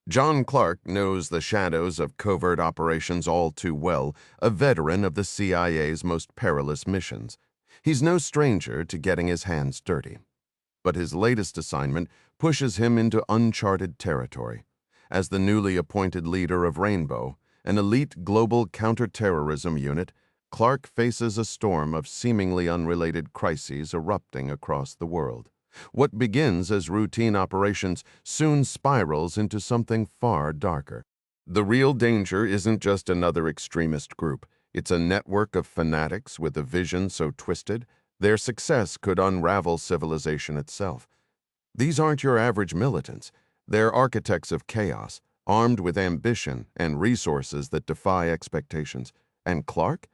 John Clark knows the shadows of covert operations all too well, a veteran of the CIA's most perilous missions. He's no stranger to getting his hands dirty. But his latest assignment pushes him into uncharted territory. As the newly appointed leader of Rainbow, an elite global counter-terrorism unit, Clark faces a storm of seemingly unrelated crises erupting across the world. What begins as routine operations soon spirals into something far darker. The real danger isn't just another extremist group. It's a network of fanatics with a vision so twisted, their success could unravel civilization itself. These aren't your average militants. They're architects of chaos, armed with ambition and resources that defy expectations. And Clark?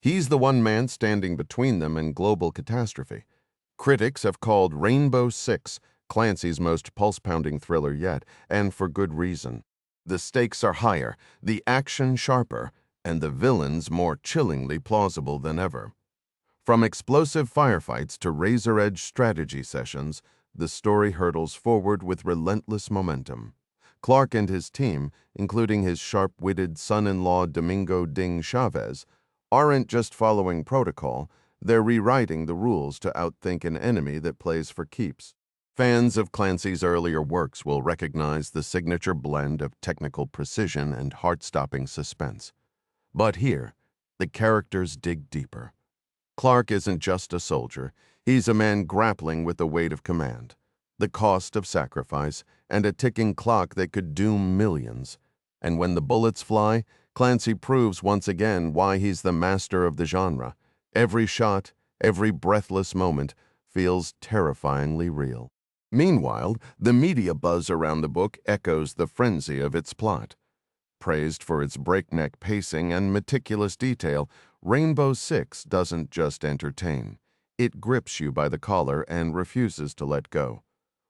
He's the one man standing between them and global catastrophe. Critics have called Rainbow Six Clancy's most pulse-pounding thriller yet, and for good reason. The stakes are higher, the action sharper, and the villains more chillingly plausible than ever. From explosive firefights to razor-edge strategy sessions, the story hurtles forward with relentless momentum. Clark and his team, including his sharp-witted son-in-law Domingo Ding Chavez, aren't just following protocol, they're rewriting the rules to outthink an enemy that plays for keeps. Fans of Clancy's earlier works will recognize the signature blend of technical precision and heart-stopping suspense. But here, the characters dig deeper. Clark isn't just a soldier, he's a man grappling with the weight of command, the cost of sacrifice, and a ticking clock that could doom millions. And when the bullets fly, Clancy proves once again why he's the master of the genre. Every shot, every breathless moment feels terrifyingly real. Meanwhile, the media buzz around the book echoes the frenzy of its plot. Praised for its breakneck pacing and meticulous detail, Rainbow Six doesn't just entertain. It grips you by the collar and refuses to let go.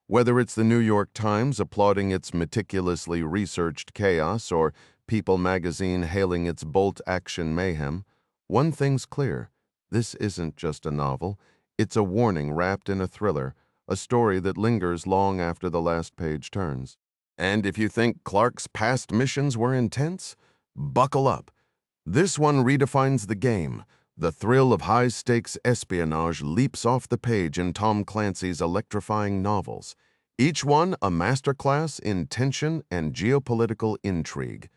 Whether it's the New York Times applauding its meticulously researched chaos or People magazine hailing its bolt-action mayhem, one thing's clear. This isn't just a novel, it's a warning wrapped in a thriller, a story that lingers long after the last page turns. And if you think Clark's past missions were intense, buckle up. This one redefines the game. The thrill of high-stakes espionage leaps off the page in Tom Clancy's electrifying novels, each one a masterclass in tension and geopolitical intrigue.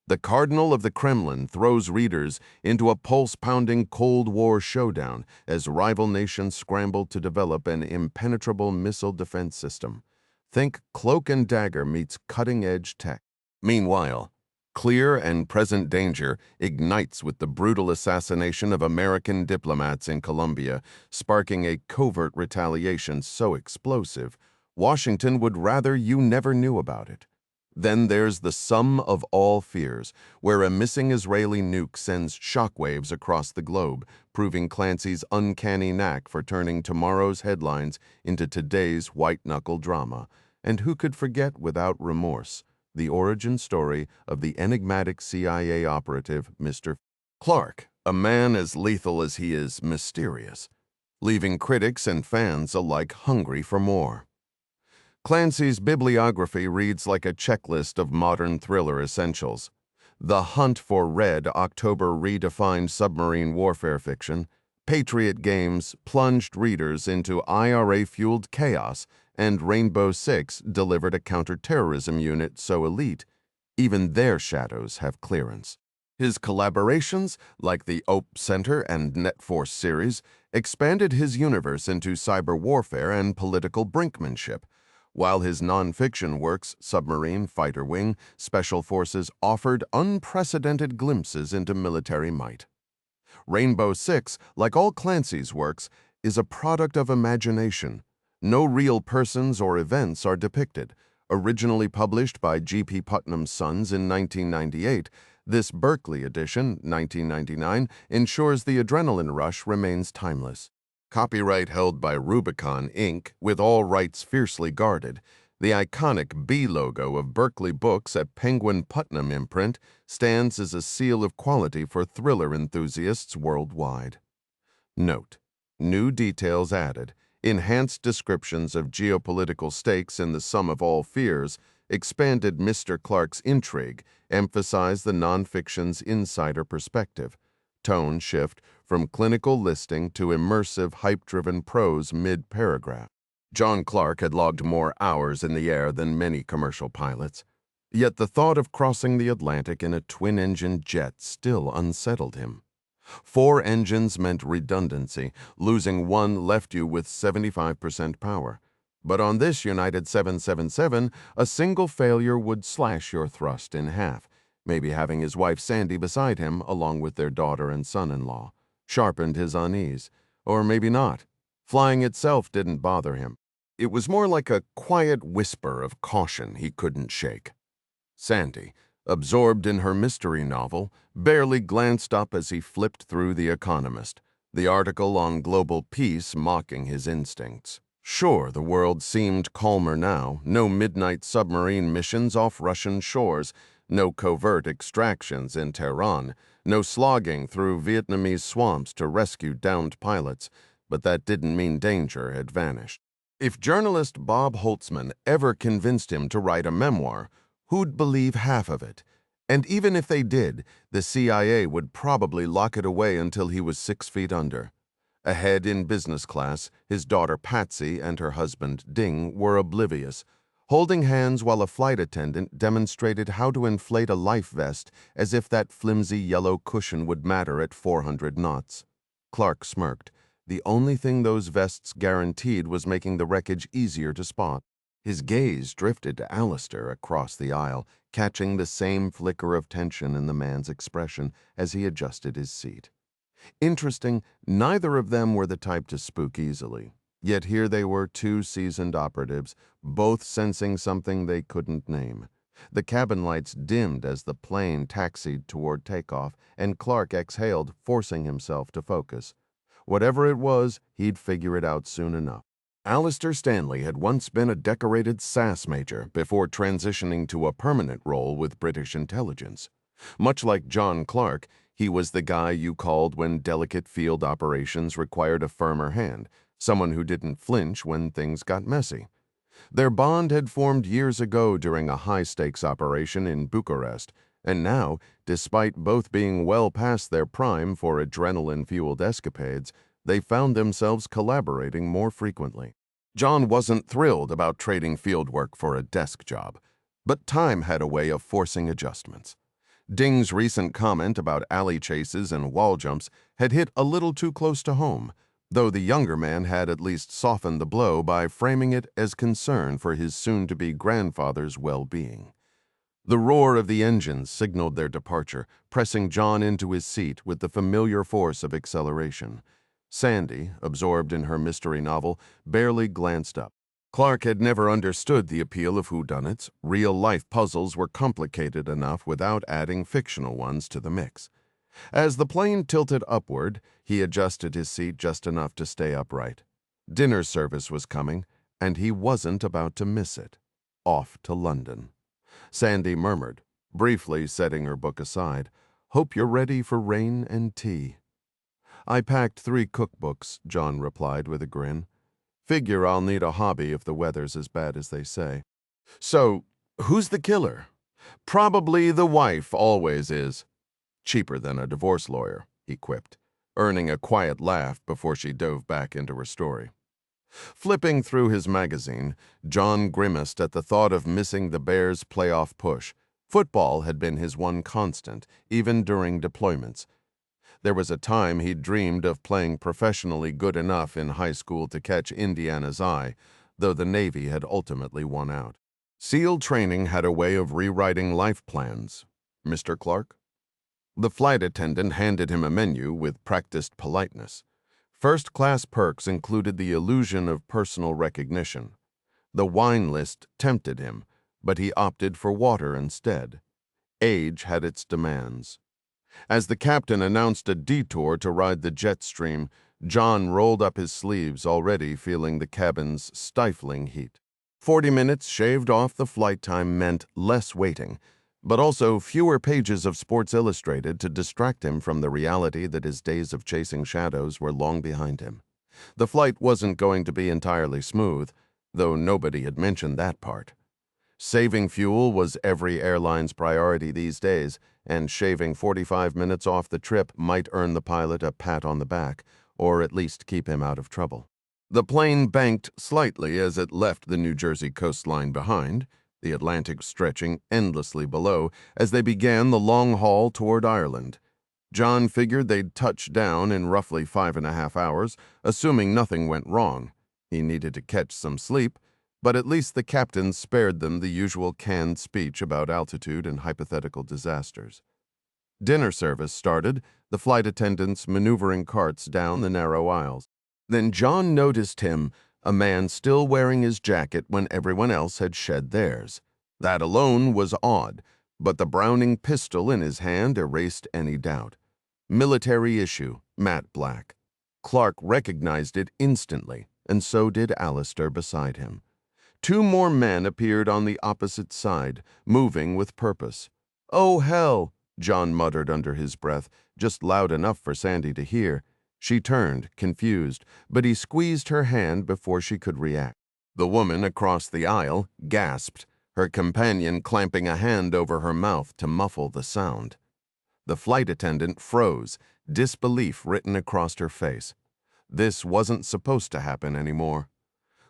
The Cardinal of the Kremlin throws readers into a pulse-pounding Cold War showdown as rival nations scramble to develop an impenetrable missile defense system. Think Cloak and Dagger meets cutting-edge tech. Meanwhile, clear and present danger ignites with the brutal assassination of American diplomats in Colombia, sparking a covert retaliation so explosive, Washington would rather you never knew about it. Then there's the Sum of All Fears, where a missing Israeli nuke sends shockwaves across the globe, proving Clancy's uncanny knack for turning tomorrow's headlines into today's white-knuckle drama. And who could forget without remorse the origin story of the enigmatic CIA operative Mr. Clark, a man as lethal as he is mysterious, leaving critics and fans alike hungry for more. Clancy's bibliography reads like a checklist of modern thriller essentials. The Hunt for Red October redefined submarine warfare fiction, Patriot Games plunged readers into IRA-fueled chaos, and Rainbow Six delivered a counter-terrorism unit so elite, even their shadows have clearance. His collaborations, like the OPE Center and NetForce series, expanded his universe into cyber warfare and political brinkmanship, while his nonfiction works, Submarine, Fighter Wing, Special Forces, offered unprecedented glimpses into military might. Rainbow Six, like all Clancy's works, is a product of imagination. No real persons or events are depicted. Originally published by G.P. Putnam's Sons in 1998, this Berkeley edition, 1999, ensures the adrenaline rush remains timeless. Copyright held by Rubicon, Inc., with all rights fiercely guarded, the iconic B logo of Berkeley Books at Penguin Putnam imprint stands as a seal of quality for thriller enthusiasts worldwide. Note: new details added, enhanced descriptions of geopolitical stakes in the Sum of All Fears, expanded Mr. Clark's intrigue, emphasized the nonfiction's insider perspective. Tone shift from clinical listing to immersive, hype-driven prose mid-paragraph. John Clark had logged more hours in the air than many commercial pilots. Yet the thought of crossing the Atlantic in a twin-engine jet still unsettled him. 4 engines meant redundancy. Losing one left you with 75% power. But on this United 777, a single failure would slash your thrust in half. Maybe having his wife Sandy beside him, along with their daughter and son-in-law, sharpened his unease. Or maybe not. Flying itself didn't bother him. It was more like a quiet whisper of caution he couldn't shake. Sandy, absorbed in her mystery novel, barely glanced up as he flipped through The Economist, the article on global peace mocking his instincts. Sure, the world seemed calmer now. No midnight submarine missions off Russian shores, no covert extractions in Tehran, no slogging through Vietnamese swamps to rescue downed pilots, but that didn't mean danger had vanished. If journalist Bob Holtzman ever convinced him to write a memoir, who'd believe half of it? And even if they did, the CIA would probably lock it away until he was 6 feet under. Ahead in business class, his daughter Patsy and her husband Ding were oblivious, holding hands while a flight attendant demonstrated how to inflate a life vest as if that flimsy yellow cushion would matter at 400 knots. Clark smirked. The only thing those vests guaranteed was making the wreckage easier to spot. His gaze drifted to Alistair across the aisle, catching the same flicker of tension in the man's expression as he adjusted his seat. Interesting, neither of them were the type to spook easily. Yet here they were, 2 seasoned operatives, both sensing something they couldn't name. The cabin lights dimmed as the plane taxied toward takeoff, and Clark exhaled, forcing himself to focus. Whatever it was, he'd figure it out soon enough. Alistair Stanley had once been a decorated SAS major before transitioning to a permanent role with British intelligence. Much like John Clark, he was the guy you called when delicate field operations required a firmer hand, someone who didn't flinch when things got messy. Their bond had formed years ago during a high-stakes operation in Bucharest, and now, despite both being well past their prime for adrenaline-fueled escapades, they found themselves collaborating more frequently. John wasn't thrilled about trading fieldwork for a desk job, but time had a way of forcing adjustments. Ding's recent comment about alley chases and wall jumps had hit a little too close to home, though the younger man had at least softened the blow by framing it as concern for his soon-to-be grandfather's well-being. The roar of the engines signaled their departure, pressing John into his seat with the familiar force of acceleration. Sandy, absorbed in her mystery novel, barely glanced up. Clark had never understood the appeal of whodunits. Real-life puzzles were complicated enough without adding fictional ones to the mix. As the plane tilted upward, he adjusted his seat just enough to stay upright. Dinner service was coming, and he wasn't about to miss it. Off to London. Sandy murmured, briefly setting her book aside, "Hope you're ready for rain and tea." "I packed 3 cookbooks," John replied with a grin. "Figure I'll need a hobby if the weather's as bad as they say." "So, who's the killer?" "Probably the wife always is." "Cheaper than a divorce lawyer," he quipped, earning a quiet laugh before she dove back into her story. Flipping through his magazine, John grimaced at the thought of missing the Bears' playoff push. Football had been his one constant, even during deployments. There was a time he'd dreamed of playing professionally good enough in high school to catch Indiana's eye, though the Navy had ultimately won out. SEAL training had a way of rewriting life plans. "Mr. Clark?" The flight attendant handed him a menu with practiced politeness. First-class perks included the illusion of personal recognition. The wine list tempted him, but he opted for water instead. Age had its demands. As the captain announced a detour to ride the jet stream, John rolled up his sleeves, already feeling the cabin's stifling heat. 40 minutes shaved off the flight time meant less waiting, but also fewer pages of Sports Illustrated to distract him from the reality that his days of chasing shadows were long behind him. The flight wasn't going to be entirely smooth, though nobody had mentioned that part. Saving fuel was every airline's priority these days, and shaving 45 minutes off the trip might earn the pilot a pat on the back, or at least keep him out of trouble. The plane banked slightly as it left the New Jersey coastline behind, the Atlantic stretching endlessly below as they began the long haul toward Ireland. John figured they'd touch down in roughly 5.5 hours, assuming nothing went wrong. He needed to catch some sleep, but at least the captain spared them the usual canned speech about altitude and hypothetical disasters. Dinner service started, the flight attendants maneuvering carts down the narrow aisles. Then John noticed him, a man still wearing his jacket when everyone else had shed theirs. That alone was odd, but the Browning pistol in his hand erased any doubt. Military issue, matte black. Clark recognized it instantly, and so did Alistair beside him. 2 more men appeared on the opposite side, moving with purpose. "Oh, hell," John muttered under his breath, just loud enough for Sandy to hear. She turned, confused, but he squeezed her hand before she could react. The woman across the aisle gasped, her companion clamping a hand over her mouth to muffle the sound. The flight attendant froze, disbelief written across her face. This wasn't supposed to happen anymore.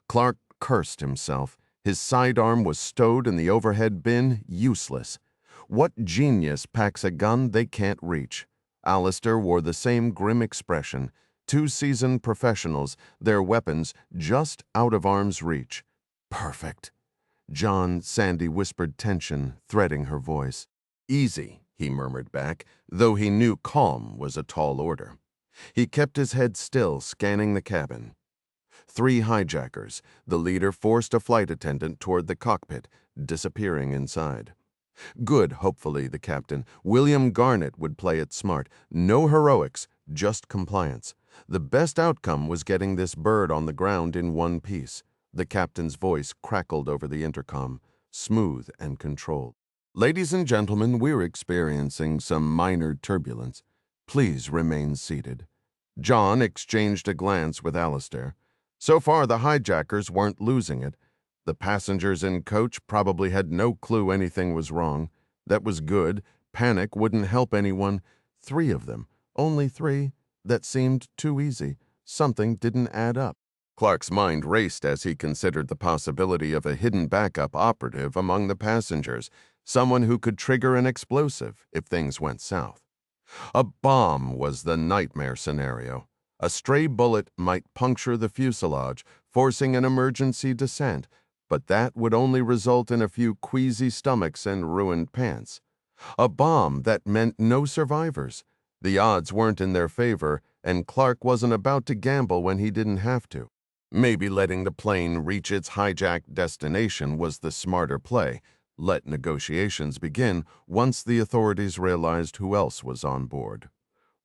Clark cursed himself. His sidearm was stowed in the overhead bin, useless. What genius packs a gun they can't reach? Alistair wore the same grim expression. 2 seasoned professionals, their weapons just out of arm's reach. Perfect. Sandy whispered tension, threading her voice. "Easy," he murmured back, though he knew calm was a tall order. He kept his head still, scanning the cabin. 3 hijackers. The leader forced a flight attendant toward the cockpit, disappearing inside. Good, hopefully, the captain. William Garnett would play it smart. No heroics, just compliance. The best outcome was getting this bird on the ground in one piece. The captain's voice crackled over the intercom, smooth and controlled. "Ladies and gentlemen, we're experiencing some minor turbulence. Please remain seated." John exchanged a glance with Alistair. So far, the hijackers weren't losing it. The passengers in coach probably had no clue anything was wrong. That was good. Panic wouldn't help anyone. 3 of them. Only 3. That seemed too easy. Something didn't add up. Clark's mind raced as he considered the possibility of a hidden backup operative among the passengers, someone who could trigger an explosive if things went south. A bomb was the nightmare scenario. A stray bullet might puncture the fuselage, forcing an emergency descent, but that would only result in a few queasy stomachs and ruined pants. A bomb that meant no survivors. The odds weren't in their favor, and Clark wasn't about to gamble when he didn't have to. Maybe letting the plane reach its hijacked destination was the smarter play. Let negotiations begin once the authorities realized who else was on board.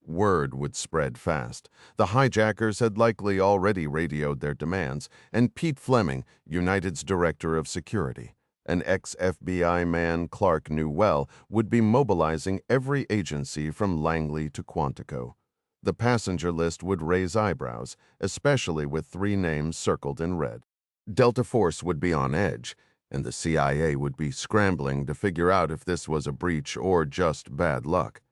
Word would spread fast. The hijackers had likely already radioed their demands, and Pete Fleming, United's director of security, an ex-FBI man Clark knew well, would be mobilizing every agency from Langley to Quantico. The passenger list would raise eyebrows, especially with 3 names circled in red. Delta Force would be on edge, and the CIA would be scrambling to figure out if this was a breach or just bad luck.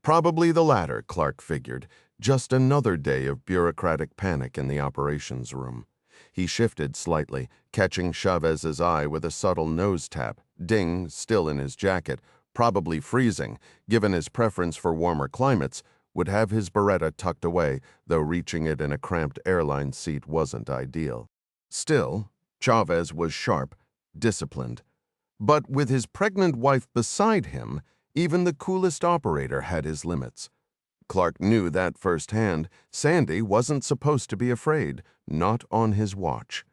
Probably the latter, Clark figured, just another day of bureaucratic panic in the operations room. He shifted slightly, catching Chavez's eye with a subtle nose tap. Ding, still in his jacket, probably freezing, given his preference for warmer climates, would have his Beretta tucked away, though reaching it in a cramped airline seat wasn't ideal. Still, Chavez was sharp, disciplined. But with his pregnant wife beside him, even the coolest operator had his limits. Clark knew that firsthand. Sandy wasn't supposed to be afraid, not on his watch.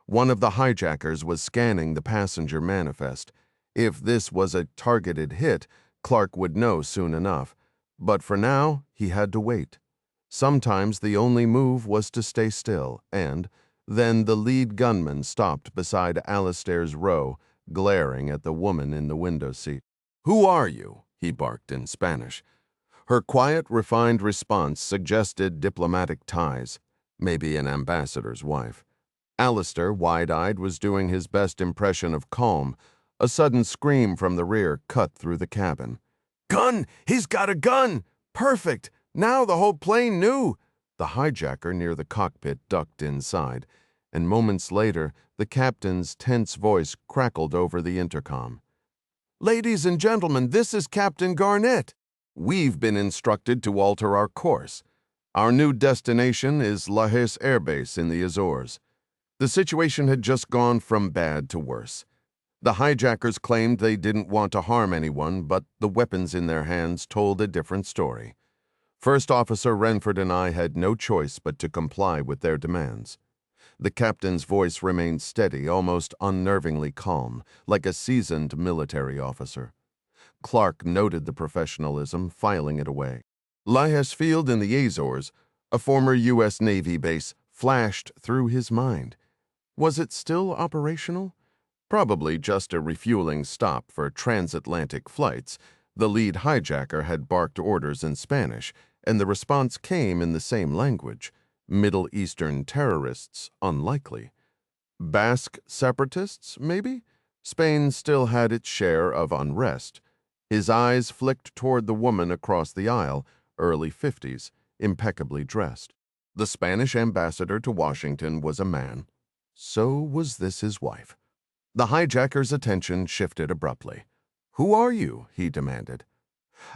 One of the hijackers was scanning the passenger manifest. If this was a targeted hit, Clark would know soon enough. But for now, he had to wait. Sometimes the only move was to stay still, and then the lead gunman stopped beside Alistair's row, glaring at the woman in the window seat. "Who are you?" he barked in Spanish. Her quiet, refined response suggested diplomatic ties, maybe an ambassador's wife. Alistair, wide-eyed, was doing his best impression of calm. A sudden scream from the rear cut through the cabin. "Gun! He's got a gun! Perfect! Now the whole plane knew!" The hijacker near the cockpit ducked inside, and moments later, the captain's tense voice crackled over the intercom. "Ladies and gentlemen, this is Captain Garnett. We've been instructed to alter our course. Our new destination is Lajes Air Base in the Azores." The situation had just gone from bad to worse. The hijackers claimed they didn't want to harm anyone, but the weapons in their hands told a different story. First Officer Renford and I had no choice but to comply with their demands. The captain's voice remained steady, almost unnervingly calm, like a seasoned military officer. Clark noted the professionalism, filing it away. Lajes Field in the Azores, a former U.S. Navy base, flashed through his mind. Was it still operational? Probably just a refueling stop for transatlantic flights. The lead hijacker had barked orders in Spanish, and the response came in the same language. Middle Eastern terrorists, unlikely. Basque separatists, maybe? Spain still had its share of unrest. His eyes flicked toward the woman across the aisle, early 50s, impeccably dressed. The Spanish ambassador to Washington was a man. So was this his wife. The hijacker's attention shifted abruptly. "Who are you?" he demanded.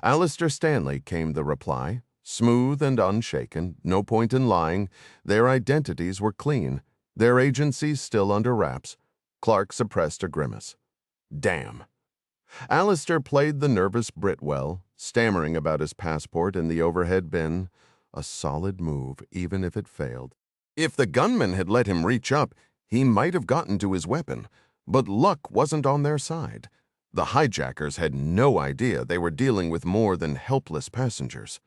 "Alistair Stanley," came the reply. Smooth and unshaken, no point in lying. Their identities were clean, their agencies still under wraps. Clark suppressed a grimace. "Damn." Alistair played the nervous Brit well, stammering about his passport in the overhead bin. A solid move, even if it failed. If the gunman had let him reach up, he might have gotten to his weapon, but luck wasn't on their side. The hijackers had no idea they were dealing with more than helpless passengers.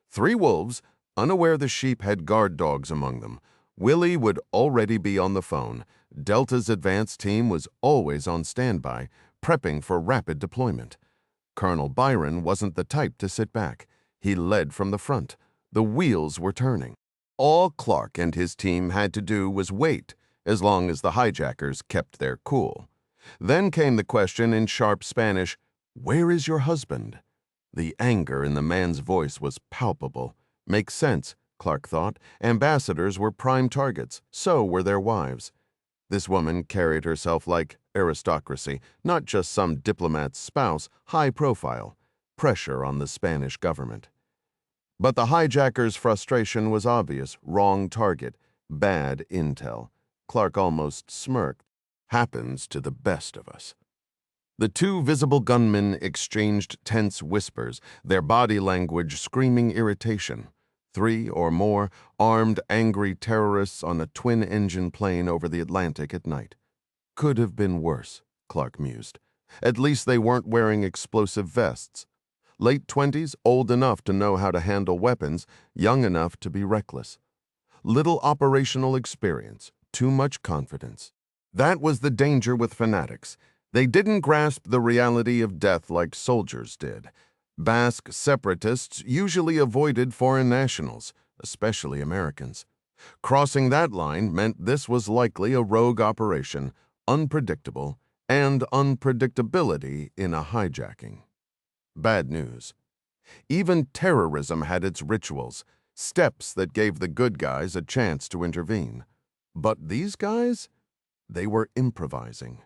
Three wolves, unaware the sheep had guard dogs among them. Willie would already be on the phone. Delta's advance team was always on standby, prepping for rapid deployment. Colonel Byron wasn't the type to sit back. He led from the front. The wheels were turning. All Clark and his team had to do was wait, as long as the hijackers kept their cool. Then came the question in sharp Spanish, "Where is your husband?" The anger in the man's voice was palpable. Makes sense, Clark thought. Ambassadors were prime targets. So were their wives. This woman carried herself like aristocracy, not just some diplomat's spouse, high profile. Pressure on the Spanish government. But the hijacker's frustration was obvious. Wrong target. Bad intel. Clark almost smirked. Happens to the best of us. The two visible gunmen exchanged tense whispers, their body language screaming irritation. 3 or more armed, angry terrorists on a twin-engine plane over the Atlantic at night. Could have been worse, Clark mused. At least they weren't wearing explosive vests. Late 20s, old enough to know how to handle weapons, young enough to be reckless. Little operational experience, too much confidence. That was the danger with fanatics. They didn't grasp the reality of death like soldiers did. Basque separatists usually avoided foreign nationals, especially Americans. Crossing that line meant this was likely a rogue operation, unpredictable, and unpredictability in a hijacking. Bad news. Even terrorism had its rituals, steps that gave the good guys a chance to intervene. But these guys? They were improvising.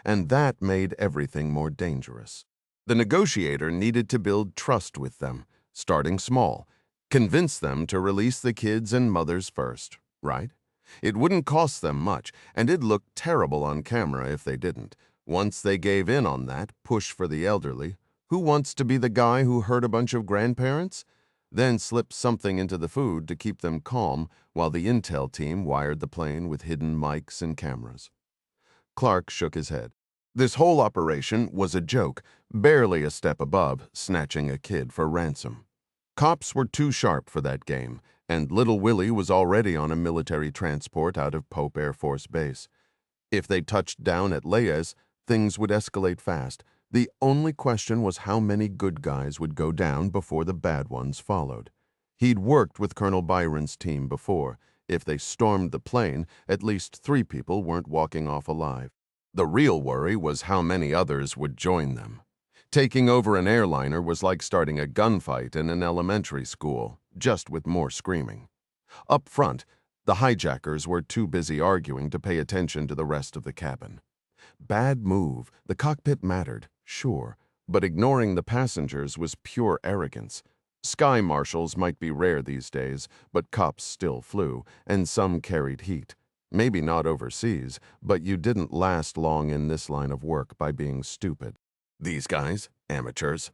And that made everything more dangerous. The negotiator needed to build trust with them, starting small, convince them to release the kids and mothers first, right? It wouldn't cost them much, and it'd look terrible on camera if they didn't. Once they gave in on that, push for the elderly. Who wants to be the guy who hurt a bunch of grandparents? Then slip something into the food to keep them calm while the intel team wired the plane with hidden mics and cameras. Clark shook his head. This whole operation was a joke, barely a step above snatching a kid for ransom. Cops were too sharp for that game, and little Willie was already on a military transport out of Pope Air Force Base. If they touched down at Lajes, things would escalate fast. The only question was how many good guys would go down before the bad ones followed. He'd worked with Colonel Byron's team before. If they stormed the plane, at least 3 people weren't walking off alive. The real worry was how many others would join them. Taking over an airliner was like starting a gunfight in an elementary school, just with more screaming. Up front, the hijackers were too busy arguing to pay attention to the rest of the cabin. Bad move. The cockpit mattered, sure, but ignoring the passengers was pure arrogance. Sky marshals might be rare these days, but cops still flew, and some carried heat. Maybe not overseas, but you didn't last long in this line of work by being stupid. These guys, amateurs.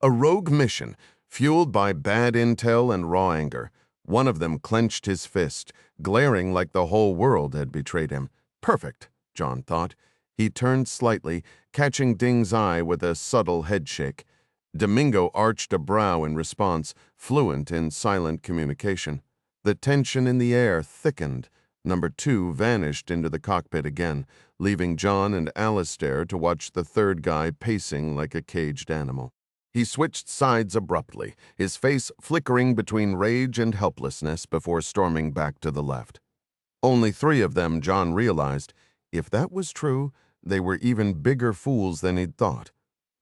A rogue mission, fueled by bad intel and raw anger. One of them clenched his fist, glaring like the whole world had betrayed him. Perfect, John thought. He turned slightly, catching Ding's eye with a subtle headshake. Domingo arched a brow in response, fluent in silent communication. The tension in the air thickened. Number 2 vanished into the cockpit again, leaving John and Alistair to watch the third guy pacing like a caged animal. He switched sides abruptly, his face flickering between rage and helplessness before storming back to the left. Only 3 of them, John realized. If that was true, they were even bigger fools than he'd thought.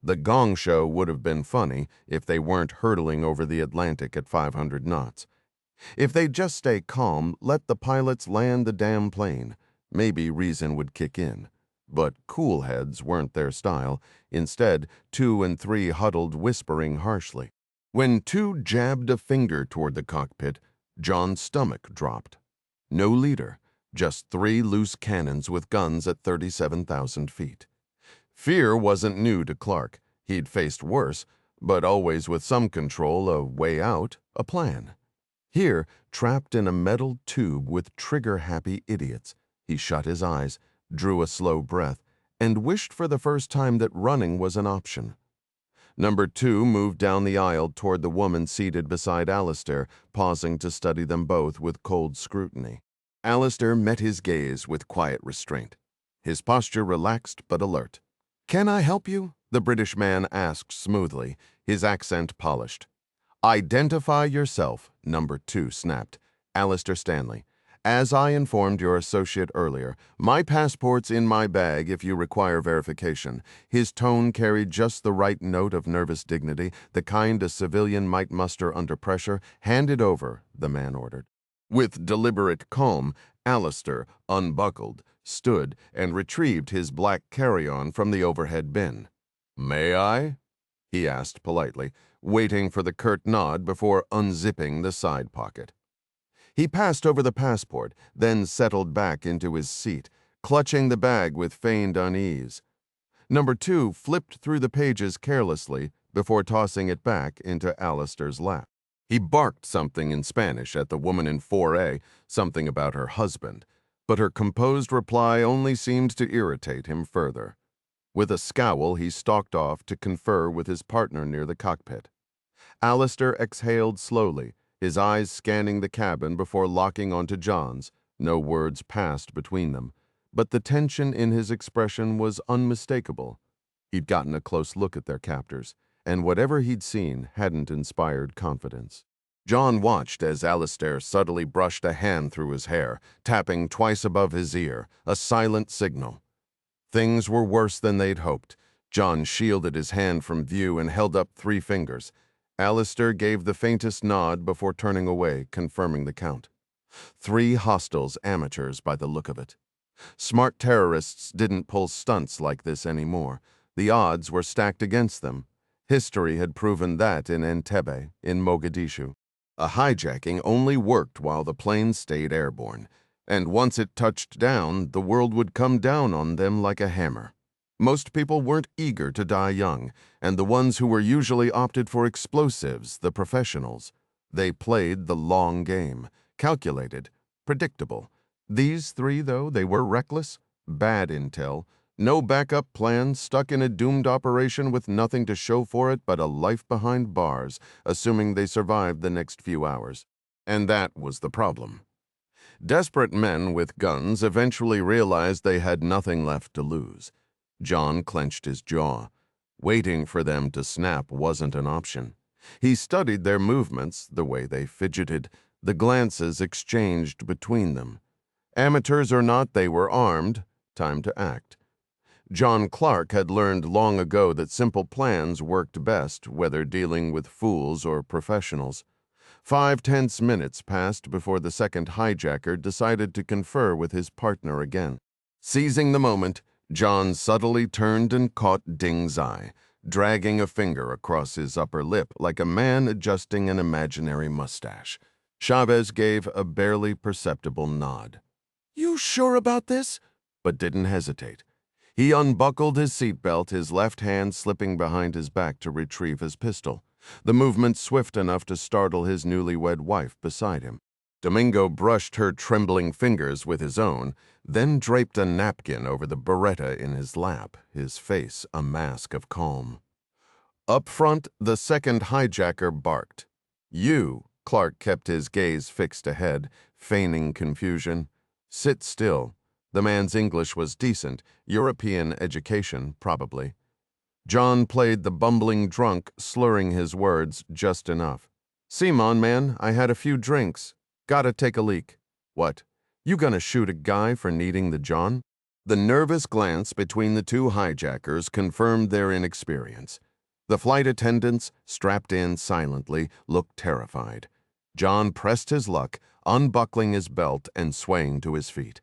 The gong show would have been funny if they weren't hurtling over the Atlantic at 500 knots. If they'd just stay calm, let the pilots land the damn plane, maybe reason would kick in. But cool heads weren't their style. Instead, 2 and 3 huddled, whispering harshly. When 2 jabbed a finger toward the cockpit, John's stomach dropped. No leader, just 3 loose cannons with guns at 37,000 feet. Fear wasn't new to Clark. He'd faced worse, but always with some control, a way out, a plan. Here, trapped in a metal tube with trigger-happy idiots, he shut his eyes, drew a slow breath, and wished for the first time that running was an option. Number 2 moved down the aisle toward the woman seated beside Alistair, pausing to study them both with cold scrutiny. Alistair met his gaze with quiet restraint, his posture relaxed but alert. "Can I help you?" the British man asked smoothly, his accent polished. "Identify yourself," Number 2 snapped. "Alistair Stanley. As I informed your associate earlier, my passport's in my bag if you require verification." His tone carried just the right note of nervous dignity, the kind a civilian might muster under pressure. "Hand it over," the man ordered. With deliberate calm, Alistair unbuckled, stood, and retrieved his black carry-on from the overhead bin. "May I?" he asked politely, waiting for the curt nod before unzipping the side pocket. He passed over the passport, then settled back into his seat, clutching the bag with feigned unease. Number 2 flipped through the pages carelessly before tossing it back into Alistair's lap. He barked something in Spanish at the woman in 4A, something about her husband, but her composed reply only seemed to irritate him further. With a scowl, he stalked off to confer with his partner near the cockpit. Alistair exhaled slowly, his eyes scanning the cabin before locking onto John's. No words passed between them, but the tension in his expression was unmistakable. He'd gotten a close look at their captors, and whatever he'd seen hadn't inspired confidence. John watched as Alistair subtly brushed a hand through his hair, tapping twice above his ear, a silent signal. Things were worse than they'd hoped. John shielded his hand from view and held up 3 fingers. Alistair gave the faintest nod before turning away, confirming the count. 3 hostiles, amateurs by the look of it. Smart terrorists didn't pull stunts like this anymore. The odds were stacked against them. History had proven that in Entebbe, in Mogadishu. A hijacking only worked while the plane stayed airborne, and once it touched down, the world would come down on them like a hammer. Most people weren't eager to die young, and the ones who were usually opted for explosives, the professionals. They played the long game, calculated, predictable. These 3, though, they were reckless, bad intel, no backup plan, stuck in a doomed operation with nothing to show for it but a life behind bars, assuming they survived the next few hours. And that was the problem. Desperate men with guns eventually realized they had nothing left to lose. John clenched his jaw. Waiting for them to snap wasn't an option. He studied their movements, the way they fidgeted, The glances exchanged between them. Amateurs or not, they were armed. Time to act. John Clark had learned long ago that simple plans worked best, whether dealing with fools or professionals. 5 tense minutes passed before the second hijacker decided to confer with his partner again. Seizing the moment, John subtly turned and caught Ding's eye, dragging a finger across his upper lip like a man adjusting an imaginary mustache. Chavez gave a barely perceptible nod. "You sure about this?" But didn't hesitate. He unbuckled his seatbelt, his left hand slipping behind his back to retrieve his pistol, the movement swift enough to startle his newlywed wife beside him. Domingo brushed her trembling fingers with his own, then draped a napkin over the Beretta in his lap, his face a mask of calm. Up front, the second hijacker barked. "You," Clark kept his gaze fixed ahead, feigning confusion. "Sit still." The man's English was decent, European education, probably. John played the bumbling drunk, slurring his words just enough. "Simon, man, I had a few drinks. Gotta take a leak." "What? You gonna shoot a guy for needing the John?" The nervous glance between the two hijackers confirmed their inexperience. The flight attendants, strapped in silently, looked terrified. John pressed his luck, unbuckling his belt and swaying to his feet.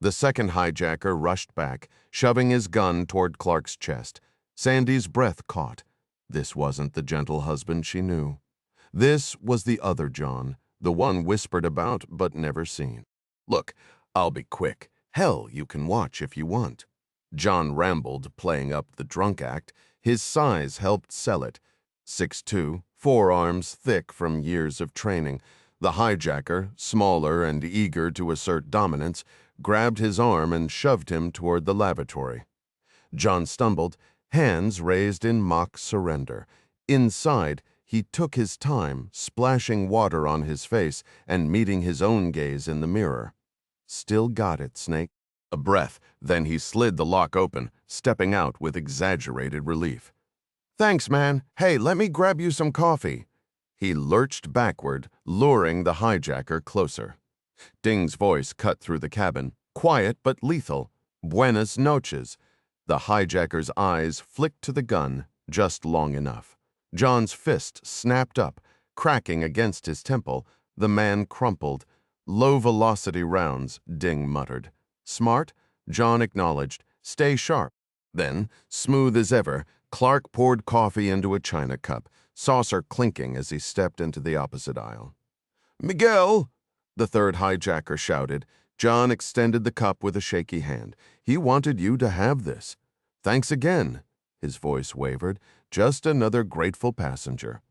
The second hijacker rushed back, shoving his gun toward Clark's chest. Sandy's breath caught. This wasn't the gentle husband she knew. This was the other John, the one whispered about but never seen. "Look, I'll be quick. Hell, you can watch if you want." John rambled, playing up the drunk act. His size helped sell it. 6'2", forearms thick from years of training. The hijacker, smaller and eager to assert dominance, grabbed his arm and shoved him toward the lavatory. John stumbled, hands raised in mock surrender. Inside, he took his time, splashing water on his face and meeting his own gaze in the mirror. "Still got it, Snake." A breath, then he slid the lock open, stepping out with exaggerated relief. "Thanks, man. Hey, let me grab you some coffee." He lurched backward, luring the hijacker closer. Ding's voice cut through the cabin, quiet but lethal. "Buenas noches." The hijacker's eyes flicked to the gun, just long enough. John's fist snapped up, cracking against his temple. The man crumpled. "Low-velocity rounds," Ding muttered. "Smart?" John acknowledged. "Stay sharp." Then, smooth as ever, Clark poured coffee into a china cup, saucer clinking as he stepped into the opposite aisle. "Miguel!" the third hijacker shouted. John extended the cup with a shaky hand. "He wanted you to have this." "Thanks again." His voice wavered. "Just another grateful passenger."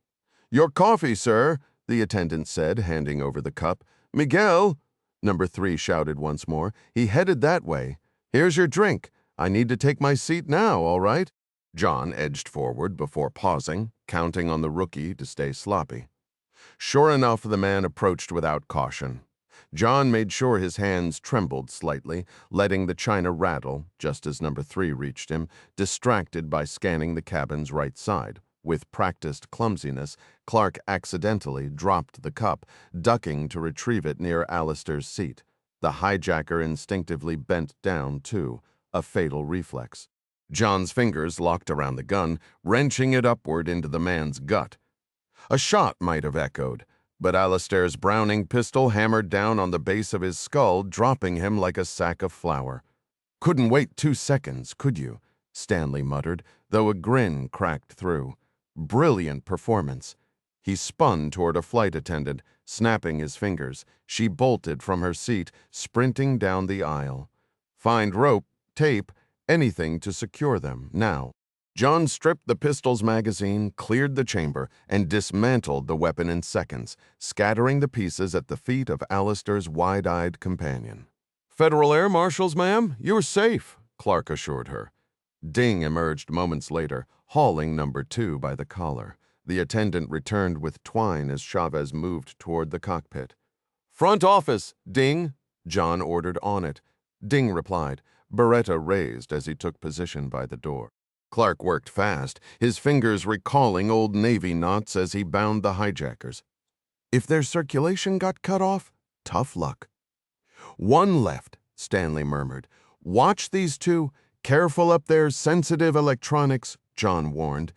"Your coffee, sir," the attendant said, handing over the cup. "Miguel!" Number 3 shouted once more. "He headed that way. Here's your drink. I need to take my seat now, all right?" John edged forward before pausing, counting on the rookie to stay sloppy. Sure enough, the man approached without caution. John made sure his hands trembled slightly, letting the china rattle just as Number 3 reached him, distracted by scanning the cabin's right side. With practiced clumsiness, Clark accidentally dropped the cup, ducking to retrieve it near Alistair's seat. The hijacker instinctively bent down, too, a fatal reflex. John's fingers locked around the gun, wrenching it upward into the man's gut. A shot might have echoed, but Alistair's Browning pistol hammered down on the base of his skull, dropping him like a sack of flour. "Couldn't wait 2 seconds, could you?" Stanley muttered, though a grin cracked through. "Brilliant performance." He spun toward a flight attendant, snapping his fingers. She bolted from her seat, sprinting down the aisle. "Find rope, tape, anything to secure them, now." John stripped the pistol's magazine, cleared the chamber, and dismantled the weapon in seconds, scattering the pieces at the feet of Alistair's wide-eyed companion. "Federal Air Marshals, ma'am, you're safe," Clark assured her. Ding emerged moments later, hauling Number 2 by the collar. The attendant returned with twine as Chavez moved toward the cockpit. "Front office, Ding," John ordered on it. Ding replied, Beretta raised as he took position by the door. Clark worked fast, his fingers recalling old Navy knots as he bound the hijackers. If their circulation got cut off, tough luck. "One left," Stanley murmured. "Watch these two. Careful up there, sensitive electronics," John warned.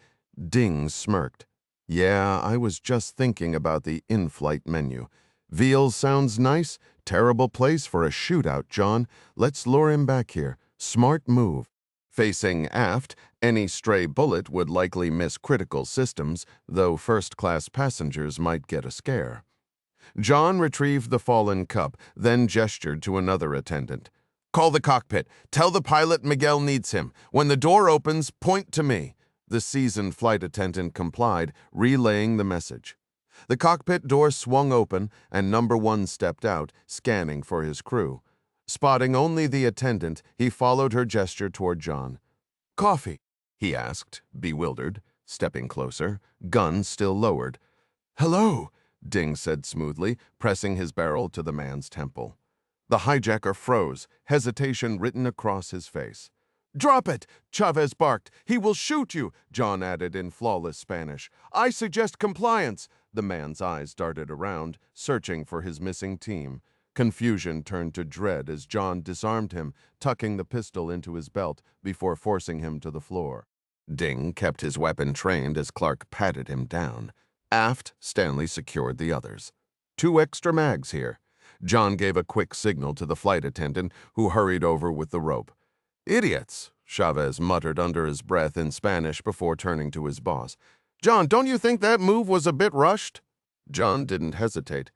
Ding smirked. "Yeah, I was just thinking about the in-flight menu. Veal sounds nice. Terrible place for a shootout, John. Let's lure him back here. Smart move." Facing aft, any stray bullet would likely miss critical systems, though first-class passengers might get a scare. John retrieved the fallen cup, then gestured to another attendant. "Call the cockpit. Tell the pilot Miguel needs him. When the door opens, point to me." The seasoned flight attendant complied, relaying the message. The cockpit door swung open, and Number 1 stepped out, scanning for his crew. Spotting only the attendant, he followed her gesture toward John. "Coffee?" he asked, bewildered, stepping closer, gun still lowered. "Hello," Ding said smoothly, pressing his barrel to the man's temple. The hijacker froze, hesitation written across his face. "Drop it!" Chavez barked. "He will shoot you," John added in flawless Spanish. "I suggest compliance." The man's eyes darted around, searching for his missing team. Confusion turned to dread as John disarmed him, tucking the pistol into his belt before forcing him to the floor. Ding kept his weapon trained as Clark patted him down. Aft, Stanley secured the others. "2 extra mags here." John gave a quick signal to the flight attendant, who hurried over with the rope. "Idiots," Chavez muttered under his breath in Spanish before turning to his boss. "John, don't you think that move was a bit rushed?" John didn't hesitate.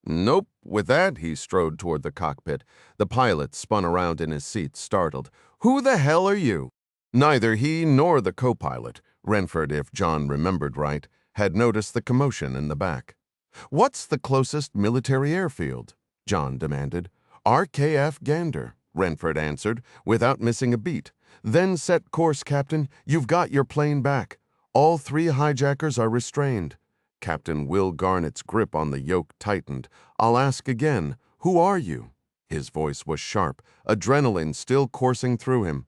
"Nope." With that, he strode toward the cockpit. The pilot spun around in his seat, startled. "Who the hell are you?" Neither he nor the co-pilot, Renford, if John remembered right, had noticed the commotion in the back. "What's the closest military airfield?" John demanded. "RKF Gander," Renford answered, without missing a beat. "Then set course, Captain. You've got your plane back. All 3 hijackers are restrained." Captain Will Garnett's grip on the yoke tightened. "I'll ask again. Who are you?" His voice was sharp, adrenaline still coursing through him.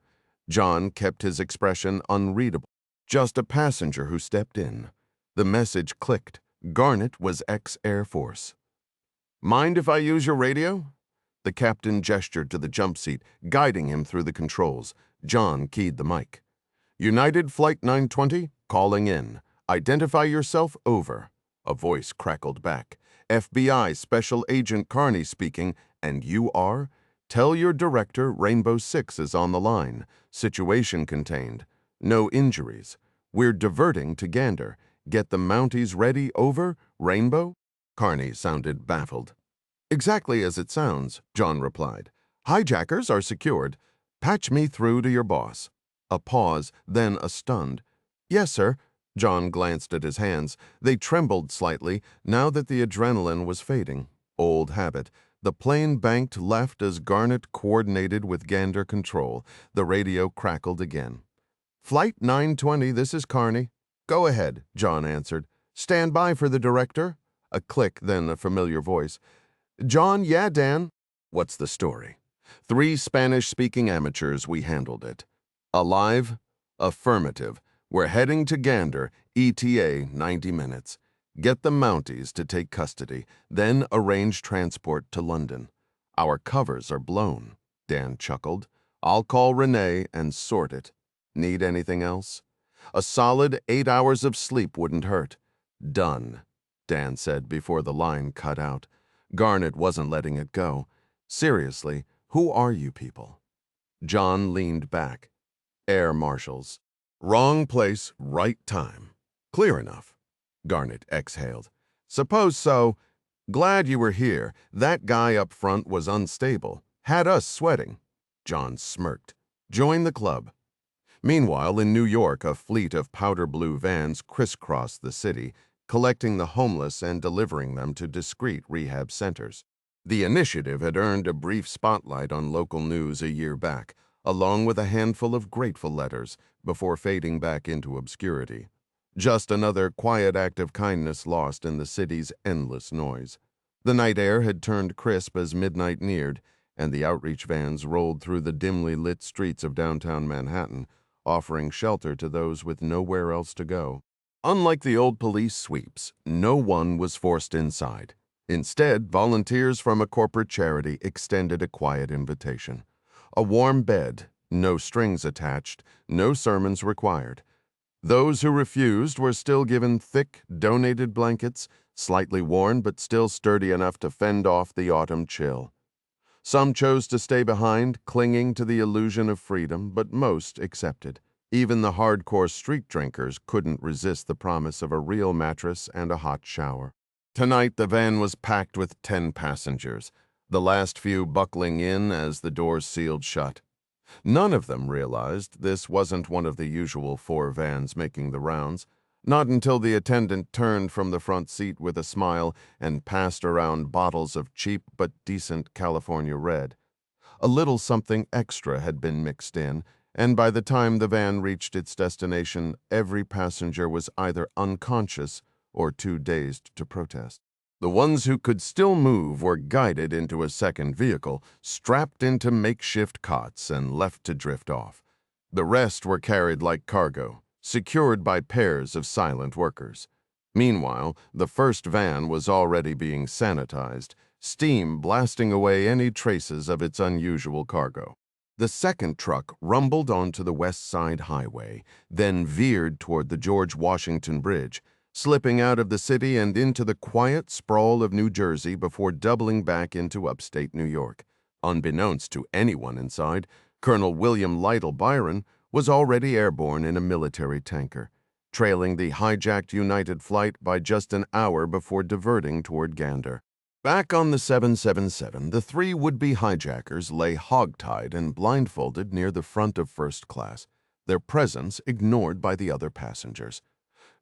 John kept his expression unreadable. "Just a passenger who stepped in." The message clicked. Garnett was ex-Air Force. "Mind if I use your radio?" The captain gestured to the jump seat, guiding him through the controls. John keyed the mic. "United Flight 920, calling in. Identify yourself, over." A voice crackled back. "FBI Special Agent Carney speaking, and you are? Tell your director Rainbow 6 is on the line. Situation contained. No injuries. We're diverting to Gander. Get the Mounties ready, over. Rainbow?" Carney sounded baffled. "Exactly as it sounds," John replied. "Hijackers are secured. Patch me through to your boss." A pause, then a stunned, "Yes, sir." John glanced at his hands. They trembled slightly now that the adrenaline was fading. Old habit. The plane banked left as Garnett coordinated with Gander control. The radio crackled again. "Flight 920, this is Carney." "Go ahead," John answered. "Stand by for the director." A click, then a familiar voice. "John, yeah, Dan." "What's the story?" 3 Spanish-speaking amateurs, we handled it. "Alive?" "Affirmative. We're heading to Gander, ETA 90 minutes. Get the Mounties to take custody, then arrange transport to London." "Our covers are blown," Dan chuckled. "I'll call Renee and sort it. Need anything else?" "A solid 8 hours of sleep wouldn't hurt." "Done," Dan said before the line cut out. Garnett wasn't letting it go. "Seriously, who are you people?" John leaned back. "Air marshals." "Wrong place, right time." "Clear enough." Garnett exhaled. "Suppose so. Glad you were here. That guy up front was unstable. Had us sweating." John smirked. "Join the club." Meanwhile, in New York, a fleet of powder blue vans crisscrossed the city, collecting the homeless and delivering them to discreet rehab centers. The initiative had earned a brief spotlight on local news a year back, along with a handful of grateful letters, before fading back into obscurity. Just another quiet act of kindness lost in the city's endless noise. The night air had turned crisp as midnight neared, and the outreach vans rolled through the dimly lit streets of downtown Manhattan, offering shelter to those with nowhere else to go. Unlike the old police sweeps, no one was forced inside. Instead, volunteers from a corporate charity extended a quiet invitation. A warm bed, no strings attached, no sermons required. Those who refused were still given thick, donated blankets, slightly worn but still sturdy enough to fend off the autumn chill. Some chose to stay behind, clinging to the illusion of freedom, but most accepted. Even the hardcore street drinkers couldn't resist the promise of a real mattress and a hot shower. Tonight, the van was packed with 10 passengers, the last few buckling in as the doors sealed shut. None of them realized this wasn't one of the usual 4 vans making the rounds, not until the attendant turned from the front seat with a smile and passed around bottles of cheap but decent California Red. A little something extra had been mixed in, and by the time the van reached its destination, every passenger was either unconscious or too dazed to protest. The ones who could still move were guided into a second vehicle, strapped into makeshift cots, and left to drift off. The rest were carried like cargo, secured by pairs of silent workers. Meanwhile, the first van was already being sanitized, steam blasting away any traces of its unusual cargo. The second truck rumbled onto the West Side Highway, then veered toward the George Washington Bridge, slipping out of the city and into the quiet sprawl of New Jersey before doubling back into upstate New York. Unbeknownst to anyone inside, Colonel William Lytle Byron was already airborne in a military tanker, trailing the hijacked United flight by just an hour before diverting toward Gander. Back on the 777, the 3 would-be hijackers lay hogtied and blindfolded near the front of first class, their presence ignored by the other passengers.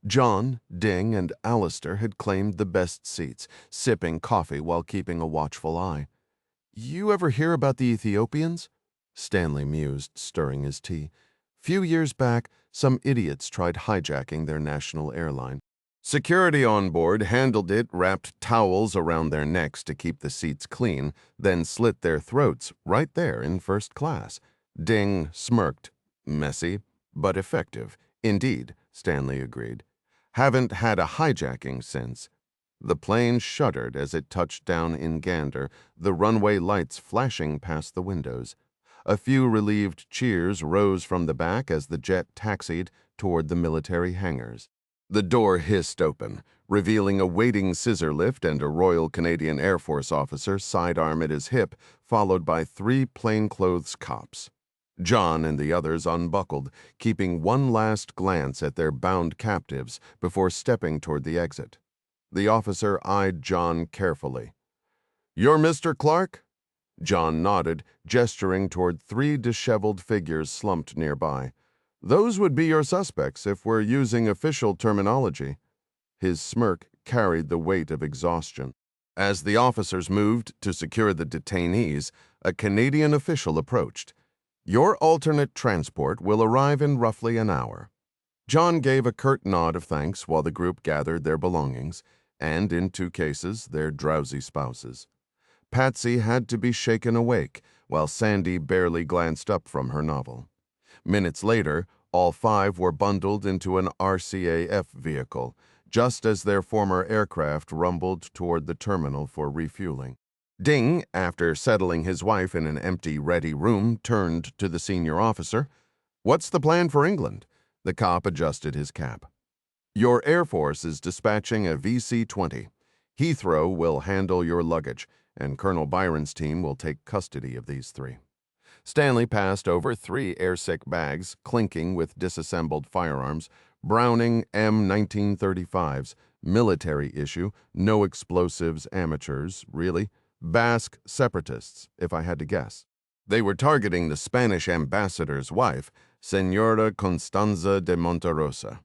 John, Ding, and Alistair had claimed the best seats, sipping coffee while keeping a watchful eye. "You ever hear about the Ethiopians?" Stanley mused, stirring his tea. "Few years back, some idiots tried hijacking their national airline. Security on board handled it, wrapped towels around their necks to keep the seats clean, then slit their throats right there in first class." Ding smirked. "Messy, but effective." "Indeed," Stanley agreed. "Haven't had a hijacking since." The plane shuddered as it touched down in Gander, the runway lights flashing past the windows. A few relieved cheers rose from the back as the jet taxied toward the military hangars. The door hissed open, revealing a waiting scissor lift and a Royal Canadian Air Force officer sidearm at his hip, followed by 3 plainclothes cops. John and the others unbuckled, keeping one last glance at their bound captives before stepping toward the exit. The officer eyed John carefully. "You're Mr. Clark?" John nodded, gesturing toward 3 disheveled figures slumped nearby. "Those would be your suspects if we're using official terminology." His smirk carried the weight of exhaustion. As the officers moved to secure the detainees, a Canadian official approached. "Your alternate transport will arrive in roughly an hour." John gave a curt nod of thanks while the group gathered their belongings, and in 2 cases, their drowsy spouses. Patsy had to be shaken awake, while Sandy barely glanced up from her novel. Minutes later, all 5 were bundled into an RCAF vehicle, just as their former aircraft rumbled toward the terminal for refueling. Ding, after settling his wife in an empty, ready room, turned to the senior officer. "What's the plan for England?" The cop adjusted his cap. "Your Air Force is dispatching a VC-20. Heathrow will handle your luggage, and Colonel Byron's team will take custody of these 3. Stanley passed over 3 airsick bags, clinking with disassembled firearms, Browning M1935s, military issue, no explosives, amateurs, really. Basque separatists, if I had to guess. They were targeting the Spanish ambassador's wife, Señora Constanza de Monterosa.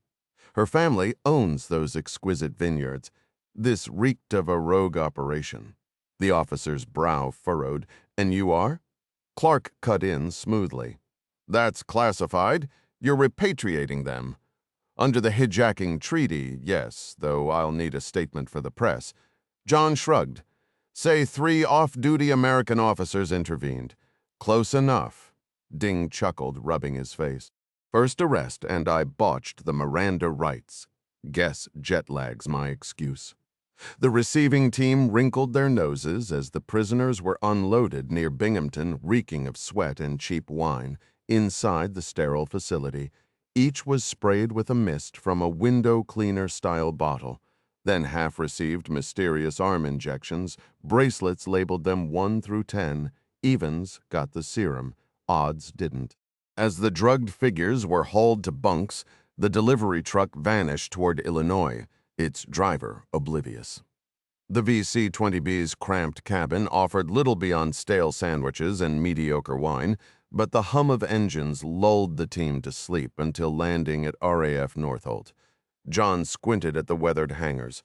Her family owns those exquisite vineyards. This reeked of a rogue operation." The officer's brow furrowed. "And you are?" Clark cut in smoothly. "That's classified. You're repatriating them." "Under the Hijacking Treaty, yes, though I'll need a statement for the press." John shrugged. "Say 3 off-duty American officers intervened." "Close enough." Ding chuckled, rubbing his face. "First arrest, and I botched the Miranda rights." Guess jet lag's my excuse. The receiving team wrinkled their noses as the prisoners were unloaded near Binghamton, reeking of sweat and cheap wine, inside the sterile facility. Each was sprayed with a mist from a window cleaner-style bottle. Then half-received mysterious arm injections, bracelets labeled them 1 through 10. Evens got the serum, odds didn't. As the drugged figures were hauled to bunks, the delivery truck vanished toward Illinois, its driver oblivious. The VC-20B's cramped cabin offered little beyond stale sandwiches and mediocre wine, but the hum of engines lulled the team to sleep until landing at RAF Northolt. John squinted at the weathered hangars.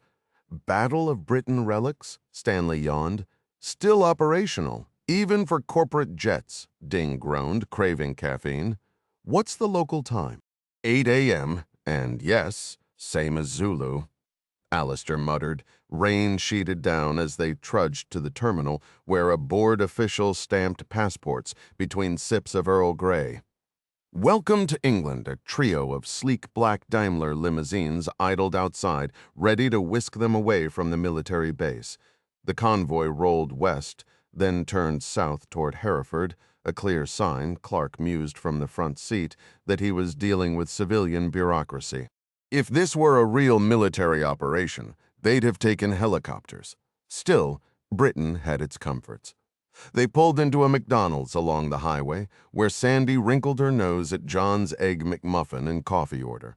Battle of Britain relics? Stanley yawned. Still operational, even for corporate jets, Ding groaned, craving caffeine. What's the local time? 8 a.m., and yes, same as Zulu. Alistair muttered. Rain sheeted down as they trudged to the terminal, where a bored official stamped passports between sips of Earl Grey. Welcome to England, a trio of sleek black Daimler limousines idled outside, ready to whisk them away from the military base. The convoy rolled west, then turned south toward Hereford, a clear sign, Clark mused from the front seat, that he was dealing with civilian bureaucracy. If this were a real military operation, they'd have taken helicopters. Still, Britain had its comforts. They pulled into a McDonald's along the highway, where Sandy wrinkled her nose at John's Egg McMuffin and coffee order.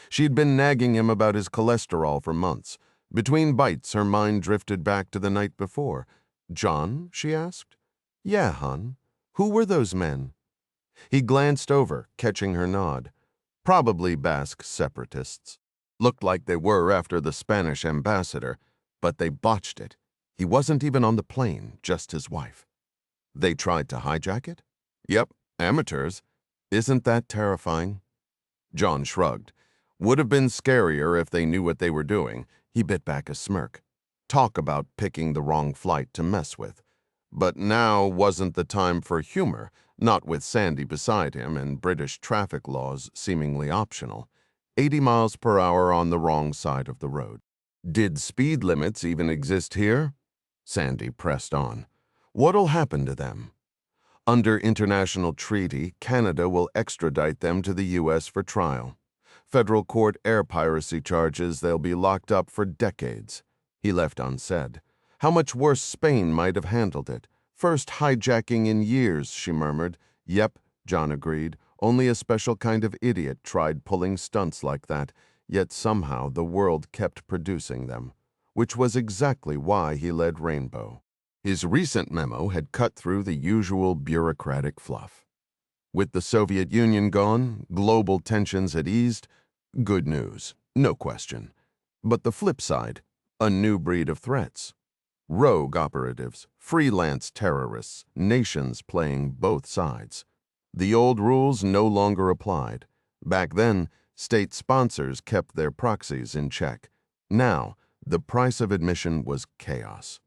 She'd been nagging him about his cholesterol for months. Between bites, her mind drifted back to the night before. "John?" she asked. "Yeah, hon. Who were those men?" He glanced over, catching her nod. Probably Basque separatists. Looked like they were after the Spanish ambassador, but they botched it. He wasn't even on the plane, just his wife. They tried to hijack it? Yep, amateurs. Isn't that terrifying? John shrugged. Would have been scarier if they knew what they were doing. He bit back a smirk. Talk about picking the wrong flight to mess with. But now wasn't the time for humor, not with Sandy beside him and British traffic laws seemingly optional. 80 miles per hour on the wrong side of the road. Did speed limits even exist here? Sandy pressed on. What'll happen to them? Under international treaty, Canada will extradite them to the U.S. for trial. Federal court air piracy charges they'll be locked up for decades. He left unsaid. How much worse Spain might have handled it. First hijacking in years, she murmured. Yep, John agreed. Only a special kind of idiot tried pulling stunts like that, yet somehow the world kept producing them, which was exactly why he led Rainbow. His recent memo had cut through the usual bureaucratic fluff. With the Soviet Union gone, global tensions had eased. Good news, no question. But the flip side, a new breed of threats. Rogue operatives, freelance terrorists, nations playing both sides. The old rules no longer applied. Back then, state sponsors kept their proxies in check. Now, the price of admission was chaos.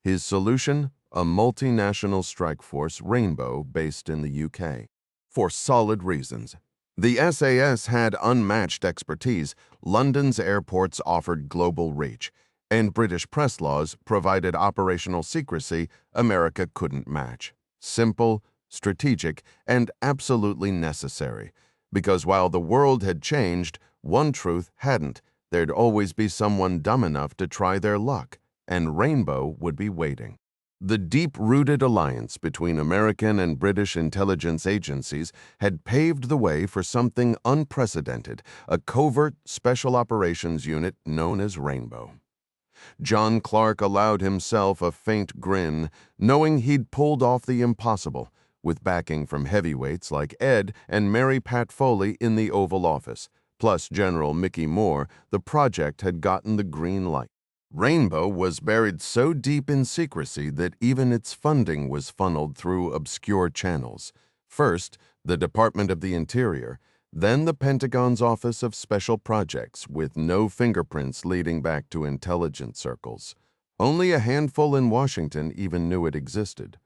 His solution? A multinational strike force, Rainbow, based in the UK. For solid reasons. The SAS had unmatched expertise, London's airports offered global reach, and British press laws provided operational secrecy America couldn't match. Simple, strategic, and absolutely necessary. Because while the world had changed, one truth hadn't. There'd always be someone dumb enough to try their luck, and Rainbow would be waiting. The deep-rooted alliance between American and British intelligence agencies had paved the way for something unprecedented, a covert special operations unit known as Rainbow. John Clark allowed himself a faint grin, knowing he'd pulled off the impossible, with backing from heavyweights like Ed and Mary Pat Foley in the Oval Office, plus General Mickey Moore. The project had gotten the green light. Rainbow was buried so deep in secrecy that even its funding was funneled through obscure channels. First, the Department of the Interior, then the Pentagon's Office of Special Projects, with no fingerprints leading back to intelligence circles. Only a handful in Washington even knew it existed.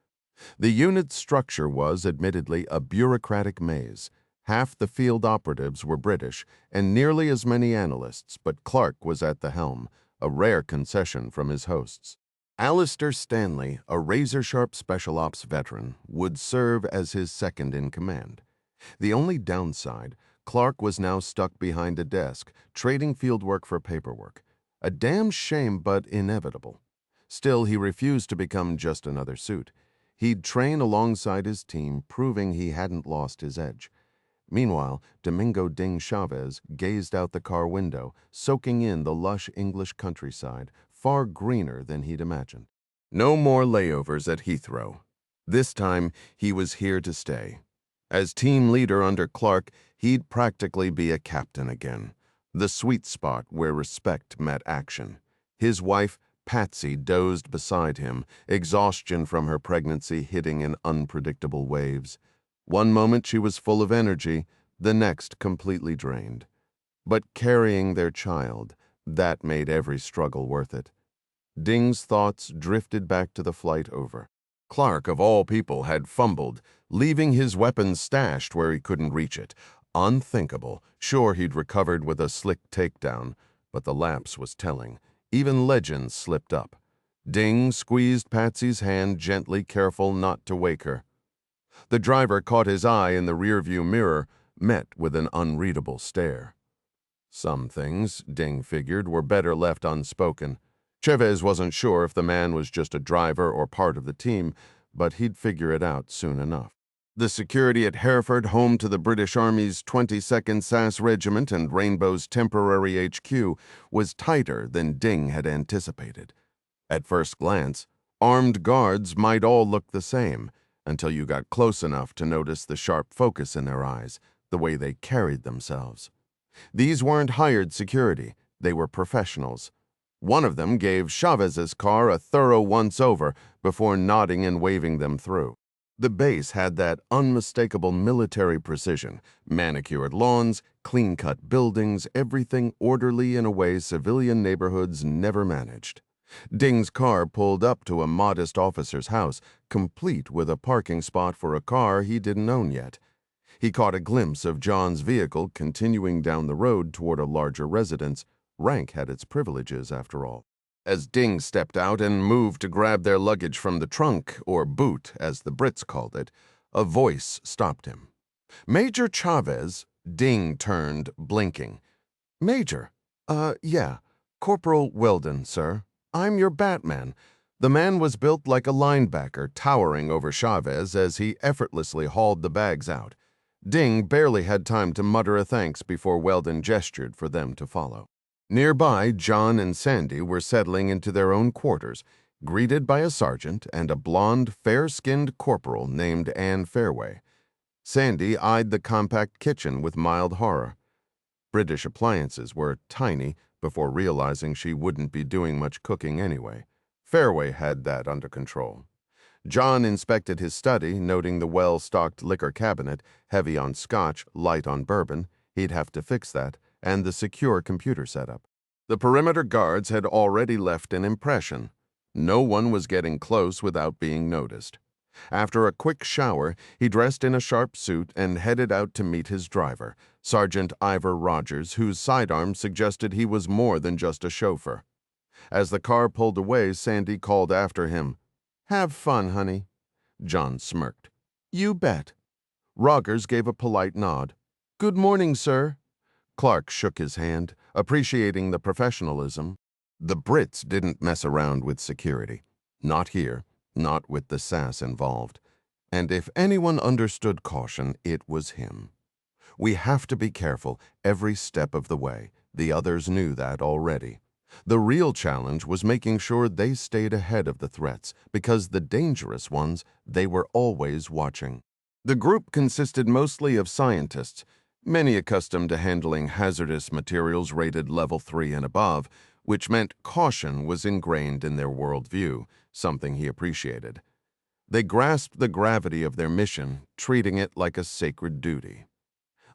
The unit's structure was, admittedly, a bureaucratic maze. Half the field operatives were British, and nearly as many analysts, but Clark was at the helm, a rare concession from his hosts. Alistair Stanley, a razor-sharp special ops veteran, would serve as his second in command. The only downside, Clark was now stuck behind a desk, trading fieldwork for paperwork. A damn shame, but inevitable. Still, he refused to become just another suit. He'd train alongside his team, proving he hadn't lost his edge. Meanwhile, Domingo Ding Chavez gazed out the car window, soaking in the lush English countryside, far greener than he'd imagined. No more layovers at Heathrow. This time, he was here to stay. As team leader under Clark, he'd practically be a captain again, the sweet spot where respect met action. His wife, Patsy, dozed beside him, exhaustion from her pregnancy hitting in unpredictable waves. One moment she was full of energy, the next completely drained. But carrying their child, that made every struggle worth it. Ding's thoughts drifted back to the flight over. Clark, of all people, had fumbled, leaving his weapon stashed where he couldn't reach it. Unthinkable. Sure, he'd recovered with a slick takedown, but the lapse was telling. Even legends slipped up. Ding squeezed Patsy's hand gently, careful not to wake her. The driver caught his eye in the rearview mirror, met with an unreadable stare. Some things, Ding figured, were better left unspoken. Chavez wasn't sure if the man was just a driver or part of the team, but he'd figure it out soon enough. The security at Hereford, home to the British Army's 22nd SAS Regiment and Rainbow's temporary HQ, was tighter than Ding had anticipated. At first glance, armed guards might all look the same, until you got close enough to notice the sharp focus in their eyes, the way they carried themselves. These weren't hired security, they were professionals. One of them gave Chavez's car a thorough once-over before nodding and waving them through. The base had that unmistakable military precision, manicured lawns, clean-cut buildings, everything orderly in a way civilian neighborhoods never managed. Ding's car pulled up to a modest officer's house, complete with a parking spot for a car he didn't own yet. He caught a glimpse of John's vehicle continuing down the road toward a larger residence. Rank had its privileges, after all. As Ding stepped out and moved to grab their luggage from the trunk, or boot, as the Brits called it, a voice stopped him. "Major Chavez." Ding turned, blinking. "Major? Yeah. Corporal Weldon, sir. I'm your Batman." The man was built like a linebacker, towering over Chavez as he effortlessly hauled the bags out. Ding barely had time to mutter a thanks before Weldon gestured for them to follow. Nearby, John and Sandy were settling into their own quarters, greeted by a sergeant and a blonde, fair-skinned corporal named Anne Fairway. Sandy eyed the compact kitchen with mild horror. British appliances were tiny before realizing she wouldn't be doing much cooking anyway. Fairway had that under control. John inspected his study, noting the well-stocked liquor cabinet, heavy on scotch, light on bourbon. He'd have to fix that, and the secure computer setup. The perimeter guards had already left an impression. No one was getting close without being noticed. After a quick shower, he dressed in a sharp suit and headed out to meet his driver, Sergeant Ivor Rogers, whose sidearm suggested he was more than just a chauffeur. As the car pulled away, Sandy called after him, "Have fun, honey." John smirked. "You bet." Rogers gave a polite nod. "Good morning, sir." Clark shook his hand, appreciating the professionalism. The Brits didn't mess around with security. Not here, not with the SAS involved. And if anyone understood caution, it was him. "We have to be careful every step of the way." The others knew that already. The real challenge was making sure they stayed ahead of the threats, because the dangerous ones, they were always watching. The group consisted mostly of scientists, many accustomed to handling hazardous materials rated level 3 and above, which meant caution was ingrained in their worldview, something he appreciated. They grasped the gravity of their mission, treating it like a sacred duty.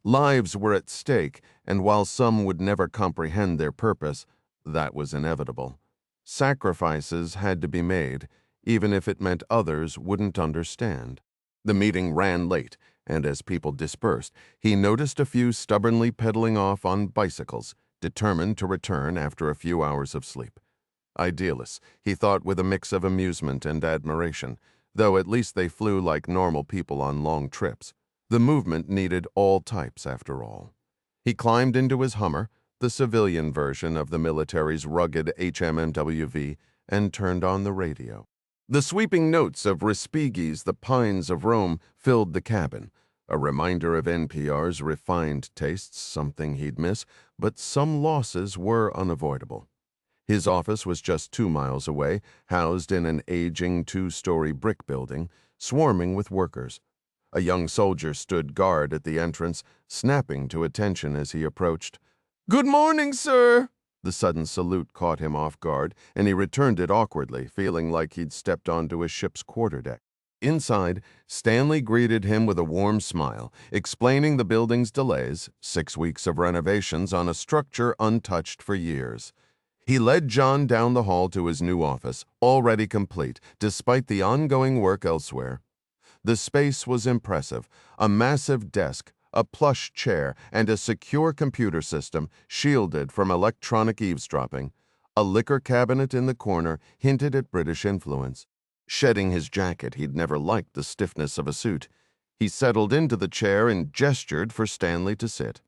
Lives were at stake, and while some would never comprehend their purpose, that was inevitable. Sacrifices had to be made, even if it meant others wouldn't understand. The meeting ran late, and as people dispersed, he noticed a few stubbornly pedaling off on bicycles, determined to return after a few hours of sleep. Idealists, he thought with a mix of amusement and admiration, though at least they flew like normal people on long trips. The movement needed all types, after all. He climbed into his Hummer, the civilian version of the military's rugged HMMWV, and turned on the radio. The sweeping notes of Respighi's The Pines of Rome filled the cabin, a reminder of NPR's refined tastes, something he'd miss, but some losses were unavoidable. His office was just 2 miles away, housed in an aging 2-story brick building, swarming with workers. A young soldier stood guard at the entrance, snapping to attention as he approached. "Good morning, sir!" The sudden salute caught him off guard, and he returned it awkwardly, feeling like he'd stepped onto a ship's quarterdeck. Inside, Stanley greeted him with a warm smile, explaining the building's delays, 6 weeks of renovations on a structure untouched for years. He led John down the hall to his new office, already complete, despite the ongoing work elsewhere. The space was impressive, a massive desk, a plush chair, and a secure computer system shielded from electronic eavesdropping. A liquor cabinet in the corner hinted at British influence. Shedding his jacket, he'd never liked the stiffness of a suit. He settled into the chair and gestured for Stanley to sit.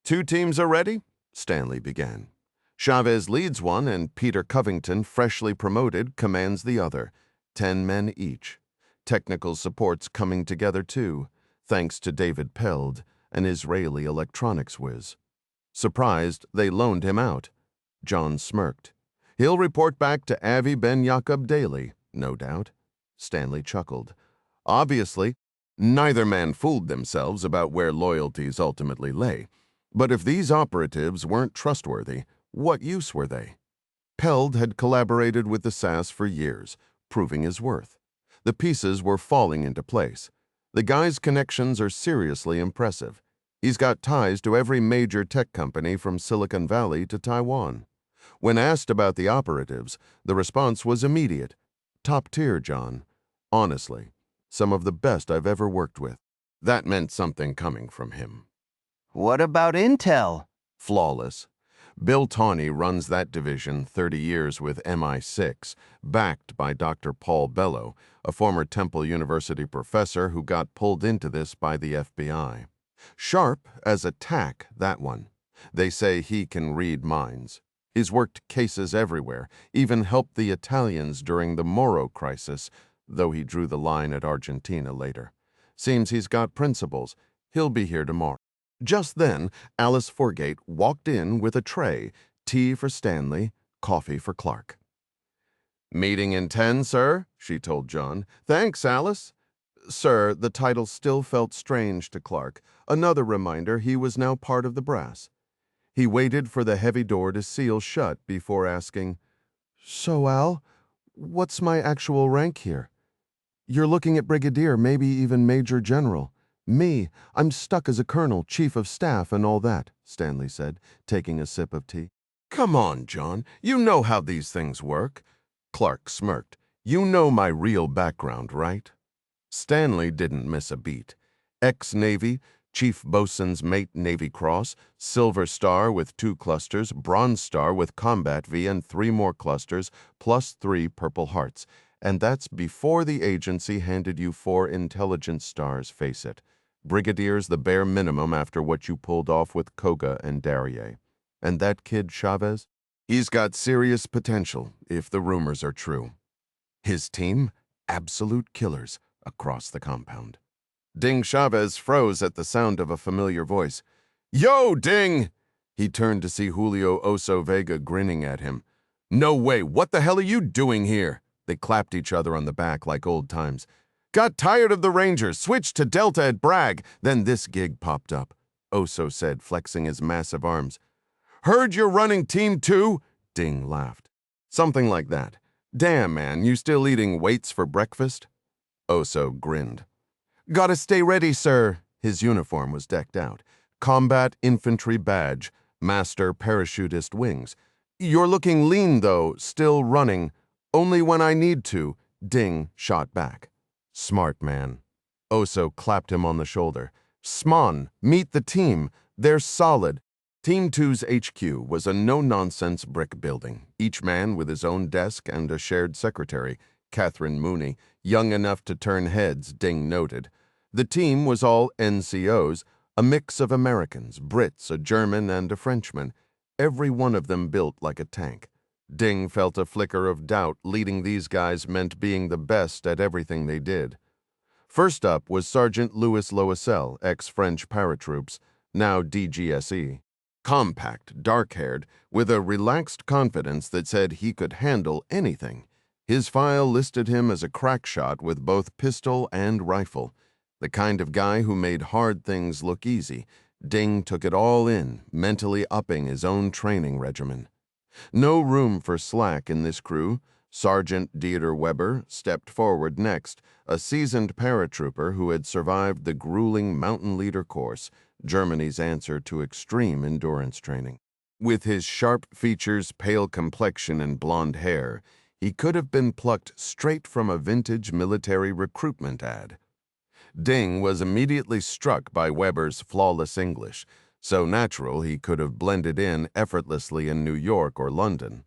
"2 teams are ready?" Stanley began. "Chavez leads one, and Peter Covington, freshly promoted, commands the other. 10 men each. Technical support's coming together too, thanks to David Peld, an Israeli electronics whiz." Surprised, they loaned him out. John smirked. "He'll report back to Avi Ben Jacob daily, no doubt." Stanley chuckled. Obviously, neither man fooled themselves about where loyalties ultimately lay. But if these operatives weren't trustworthy, what use were they? Peld had collaborated with the SAS for years, proving his worth. The pieces were falling into place. The guy's connections are seriously impressive. He's got ties to every major tech company from Silicon Valley to Taiwan. When asked about the operatives, the response was immediate. "Top tier, John. Honestly, some of the best I've ever worked with." That meant something coming from him. "What about Intel?" Flawless. Bill Tawney runs that division, 30 years with MI6, backed by Dr. Paul Bellow, a former Temple University professor who got pulled into this by the FBI. Sharp as a tack, that one. They say he can read minds. He's worked cases everywhere, even helped the Italians during the Moro crisis, though he drew the line at Argentina later. Seems he's got principles. He'll be here tomorrow. Just then, Alice Forgate walked in with a tray, tea for Stanley, coffee for Clark. "Meeting in 10, sir," she told John. "Thanks, Alice." Sir, the title still felt strange to Clark, another reminder he was now part of the brass. He waited for the heavy door to seal shut before asking, "So, Al, what's my actual rank here?" "You're looking at brigadier, maybe even major general." "Me, I'm stuck as a colonel, chief of staff, and all that," Stanley said, taking a sip of tea. "Come on, John, you know how these things work." Clark smirked. "You know my real background, right?" Stanley didn't miss a beat. Ex-Navy, Chief Bosun's Mate Navy Cross, Silver Star with 2 clusters, Bronze Star with Combat V and 3 more clusters, plus 3 Purple Hearts. And that's before the agency handed you 4 intelligence stars, face it. Brigadier's the bare minimum after what you pulled off with Koga and Darrier. And that kid Chavez? He's got serious potential, if the rumors are true. His team? Absolute killers across the compound. Ding Chavez froze at the sound of a familiar voice. "Yo, Ding!" He turned to see Julio Oso Vega grinning at him. "No way, what the hell are you doing here?" They clapped each other on the back like old times. "Got tired of the Rangers, switched to Delta at Bragg, then this gig popped up," Oso said, flexing his massive arms. "Heard you're running Team 2? Ding laughed. "Something like that. Damn, man, you still eating weights for breakfast?" Oso grinned. "Gotta stay ready, sir." His uniform was decked out. Combat infantry badge, master parachutist wings. "You're looking lean, though, still running. Only when I need to," Ding shot back. "Smart man." Oso clapped him on the shoulder. "Sman, meet the team. They're solid." Team 2's HQ was a no-nonsense brick building, each man with his own desk and a shared secretary, Catherine Mooney, young enough to turn heads, Ding noted. The team was all NCOs, a mix of Americans, Brits, a German, and a Frenchman, every one of them built like a tank. Ding felt a flicker of doubt leading these guys meant being the best at everything they did. First up was Sergeant Louis Loisel, ex-French paratroops, now DGSE. Compact, dark-haired, with a relaxed confidence that said he could handle anything. His file listed him as a crack shot with both pistol and rifle. The kind of guy who made hard things look easy. Ding took it all in, mentally upping his own training regimen. No room for slack in this crew. Sergeant Dieter Weber stepped forward next, a seasoned paratrooper who had survived the grueling Mountain Leader course, Germany's answer to extreme endurance training. With his sharp features, pale complexion, and blonde hair, he could have been plucked straight from a vintage military recruitment ad. Ding was immediately struck by Weber's flawless English, so natural he could have blended in effortlessly in New York or London.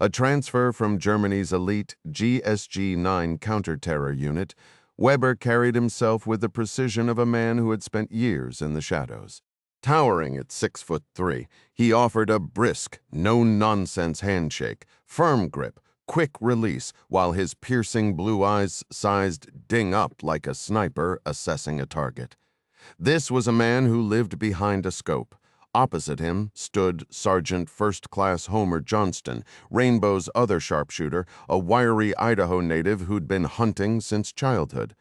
A transfer from Germany's elite GSG-9 counter-terror unit, Weber carried himself with the precision of a man who had spent years in the shadows. Towering at 6'3", he offered a brisk, no-nonsense handshake, firm grip, quick release, while his piercing blue eyes sized Ding up like a sniper assessing a target. This was a man who lived behind a scope. Opposite him stood Sergeant First Class Homer Johnston, Rainbow's other sharpshooter, a wiry Idaho native who'd been hunting since childhood.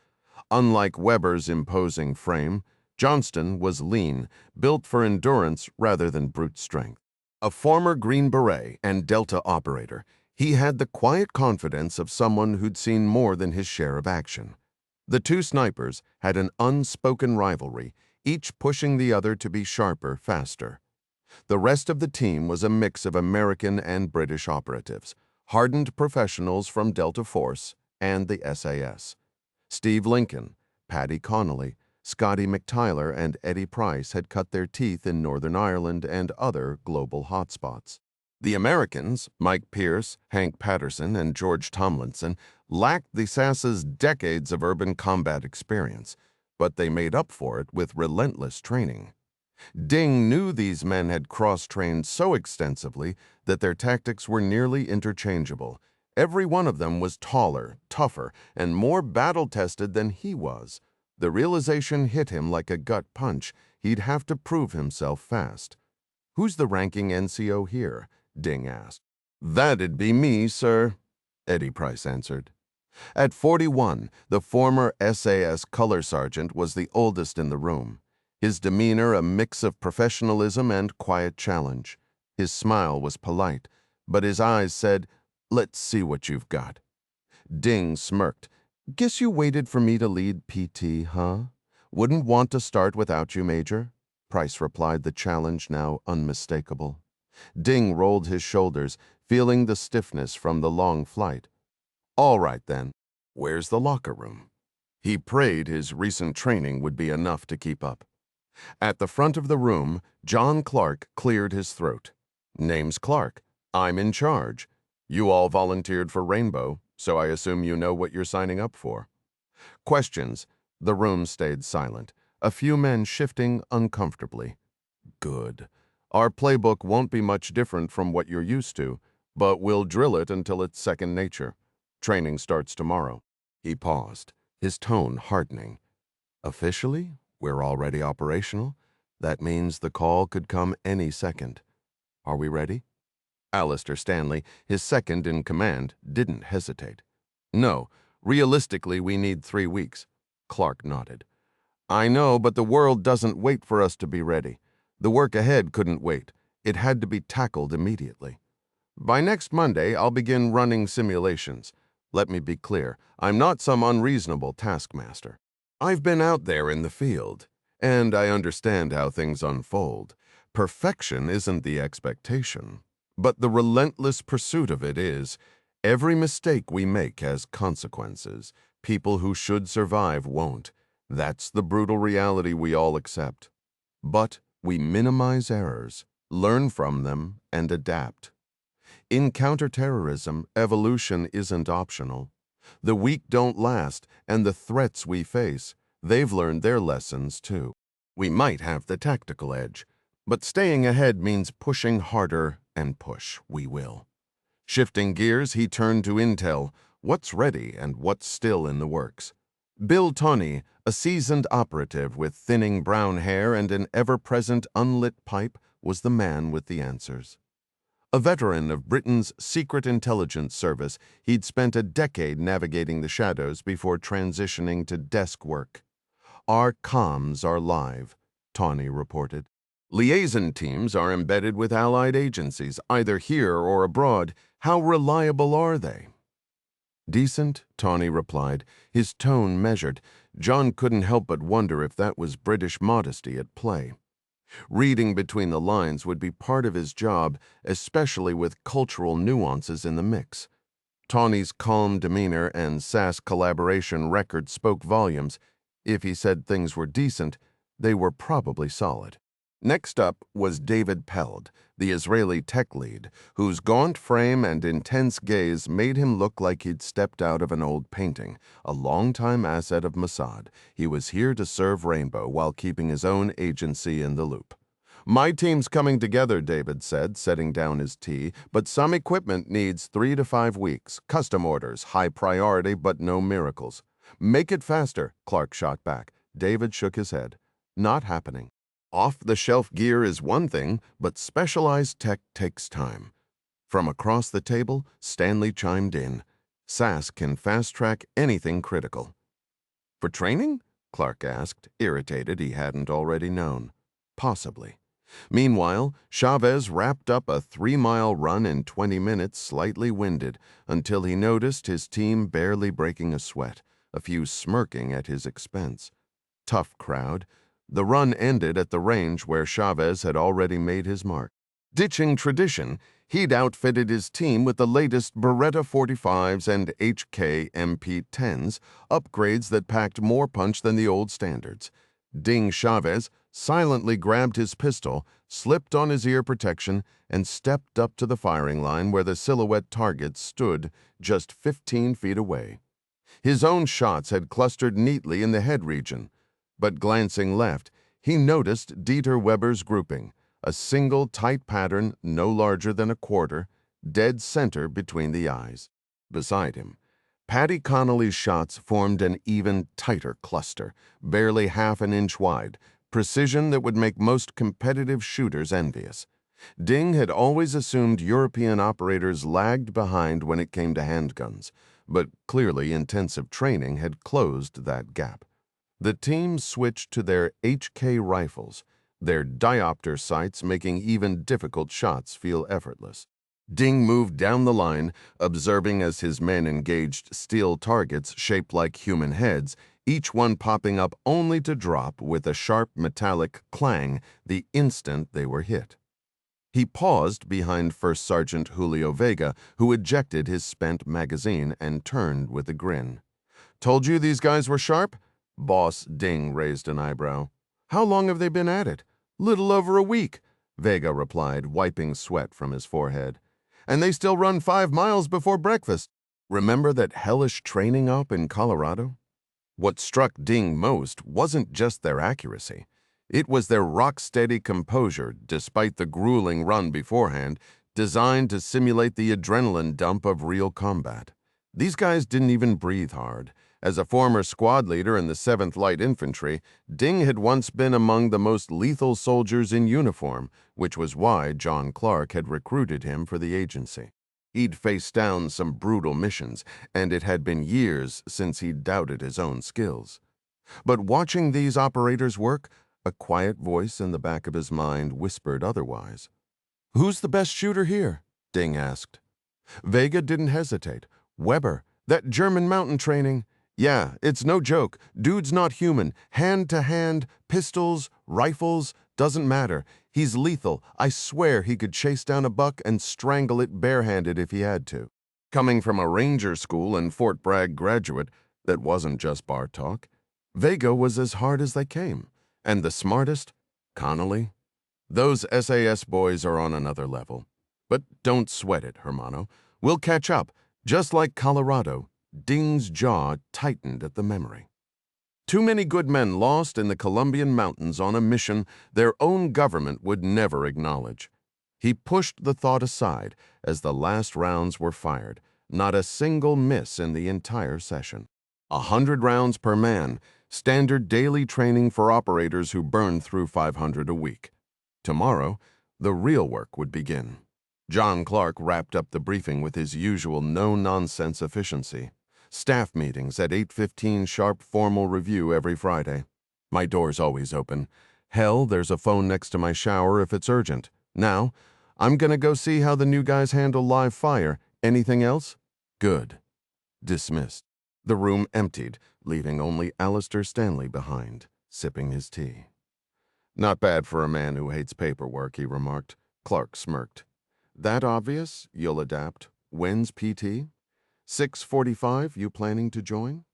Unlike Weber's imposing frame, Johnston was lean, built for endurance rather than brute strength. A former Green Beret and Delta operator, he had the quiet confidence of someone who'd seen more than his share of action. The two snipers had an unspoken rivalry, each pushing the other to be sharper, faster. The rest of the team was a mix of American and British operatives, hardened professionals from Delta Force and the SAS. Steve Lincoln, Paddy Connolly, Scotty McTyler, and Eddie Price had cut their teeth in Northern Ireland and other global hotspots. The Americans, Mike Pierce, Hank Patterson, and George Tomlinson, lacked the SAS's decades of urban combat experience, but they made up for it with relentless training. Ding knew these men had cross-trained so extensively that their tactics were nearly interchangeable. Every one of them was taller, tougher, and more battle-tested than he was. The realization hit him like a gut punch. He'd have to prove himself fast. "Who's the ranking NCO here?" Ding asked. "That'd be me, sir," Eddie Price answered. At 41, the former SAS color sergeant was the oldest in the room. His demeanor a mix of professionalism and quiet challenge. His smile was polite, but his eyes said, "Let's see what you've got." Ding smirked. "Guess you waited for me to lead PT, huh? Wouldn't want to start without you, Major." Price replied, the challenge now unmistakable. Ding rolled his shoulders, feeling the stiffness from the long flight. "All right, then. Where's the locker room?" He prayed his recent training would be enough to keep up. At the front of the room, John Clark cleared his throat. "Name's Clark. I'm in charge. You all volunteered for Rainbow, so I assume you know what you're signing up for." Questions. The room stayed silent, a few men shifting uncomfortably. "Good. Our playbook won't be much different from what you're used to, but we'll drill it until it's second nature. Training starts tomorrow." He paused, his tone hardening. "Officially, we're already operational. That means the call could come any second. Are we ready?" Alistair Stanley, his second in command, didn't hesitate. "No, realistically we need 3 weeks." Clark nodded. "I know, but the world doesn't wait for us to be ready. The work ahead couldn't wait. It had to be tackled immediately. By next Monday, I'll begin running simulations. Let me be clear, I'm not some unreasonable taskmaster. I've been out there in the field, and I understand how things unfold. Perfection isn't the expectation, but the relentless pursuit of it is. Every mistake we make has consequences. People who should survive won't. That's the brutal reality we all accept. But we minimize errors, learn from them, and adapt. In counterterrorism, evolution isn't optional. The weak don't last, and the threats we face, they've learned their lessons too. We might have the tactical edge, but staying ahead means pushing harder, and push we will. Shifting gears, he turned to intel, what's ready and what's still in the works. Bill Tawney, a seasoned operative with thinning brown hair and an ever-present unlit pipe, was the man with the answers. A veteran of Britain's Secret Intelligence Service, he'd spent a decade navigating the shadows before transitioning to desk work. Our comms are live, Tawney reported. Liaison teams are embedded with allied agencies, either here or abroad. How reliable are they? Decent, Tawney replied, his tone measured. John couldn't help but wonder if that was British modesty at play. Reading between the lines would be part of his job, especially with cultural nuances in the mix. Tawney's calm demeanor and SAS collaboration record spoke volumes. If he said things were decent, they were probably solid. Next up was David Peld, the Israeli tech lead, whose gaunt frame and intense gaze made him look like he'd stepped out of an old painting, a longtime asset of Mossad. He was here to serve Rainbow while keeping his own agency in the loop. My team's coming together, David said, setting down his tea, but some equipment needs 3 to 5 weeks. Custom orders, high priority, but no miracles. Make it faster, Clark shot back. David shook his head. Not happening. Off-the-shelf gear is one thing, but specialized tech takes time. From across the table, Stanley chimed in. SAS can fast-track anything critical. For training? Clark asked, irritated he hadn't already known. Possibly. Meanwhile, Chavez wrapped up a 3-mile run in 20 minutes, slightly winded, until he noticed his team barely breaking a sweat, a few smirking at his expense. Tough crowd. The run ended at the range where Chavez had already made his mark. Ditching tradition, he'd outfitted his team with the latest Beretta 45s and HK MP10s, upgrades that packed more punch than the old standards. Ding Chavez silently grabbed his pistol, slipped on his ear protection, and stepped up to the firing line where the silhouette targets stood just 15 feet away. His own shots had clustered neatly in the head region. But glancing left, he noticed Dieter Weber's grouping, a single tight pattern no larger than a quarter, dead center between the eyes. Beside him, Paddy Connolly's shots formed an even tighter cluster, barely half an inch wide, precision that would make most competitive shooters envious. Ding had always assumed European operators lagged behind when it came to handguns, but clearly intensive training had closed that gap. The team switched to their HK rifles, their diopter sights making even difficult shots feel effortless. Ding moved down the line, observing as his men engaged steel targets shaped like human heads, each one popping up only to drop with a sharp metallic clang the instant they were hit. He paused behind First Sergeant Julio Vega, who ejected his spent magazine and turned with a grin. "Told you these guys were sharp?" Boss Ding raised an eyebrow. "How long have they been at it?" "Little over a week," Vega replied, wiping sweat from his forehead. "And they still run 5 miles before breakfast." Remember that hellish training op in Colorado? What struck Ding most wasn't just their accuracy. It was their rock-steady composure, despite the grueling run beforehand, designed to simulate the adrenaline dump of real combat. These guys didn't even breathe hard. As a former squad leader in the 7th Light Infantry, Ding had once been among the most lethal soldiers in uniform, which was why John Clark had recruited him for the agency. He'd faced down some brutal missions, and it had been years since he'd doubted his own skills. But watching these operators work, a quiet voice in the back of his mind whispered otherwise. "Who's the best shooter here?" Ding asked. Vega didn't hesitate. "Weber, that German mountain training. Yeah, it's no joke. Dude's not human. Hand to hand, pistols, rifles, doesn't matter. He's lethal. I swear he could chase down a buck and strangle it barehanded if he had to." Coming from a ranger school and Fort Bragg graduate, that wasn't just bar talk. Vega was as hard as they came. And the smartest? Connolly? Those SAS boys are on another level. But don't sweat it, Hermano. We'll catch up. Just like Colorado, Ding's jaw tightened at the memory. Too many good men lost in the Colombian mountains on a mission their own government would never acknowledge. He pushed the thought aside as the last rounds were fired, not a single miss in the entire session. 100 rounds per man, standard daily training for operators who burn through 500 a week. Tomorrow, the real work would begin. John Clark wrapped up the briefing with his usual no-nonsense efficiency. Staff meetings at 8:15 sharp, formal review every Friday. My door's always open. Hell, there's a phone next to my shower if it's urgent. Now, I'm gonna go see how the new guys handle live fire. Anything else? Good. Dismissed. The room emptied, leaving only Alistair Stanley behind, sipping his tea. Not bad for a man who hates paperwork, he remarked. Clark smirked. That obvious? You'll adapt. When's PT? 6:45, you planning to join?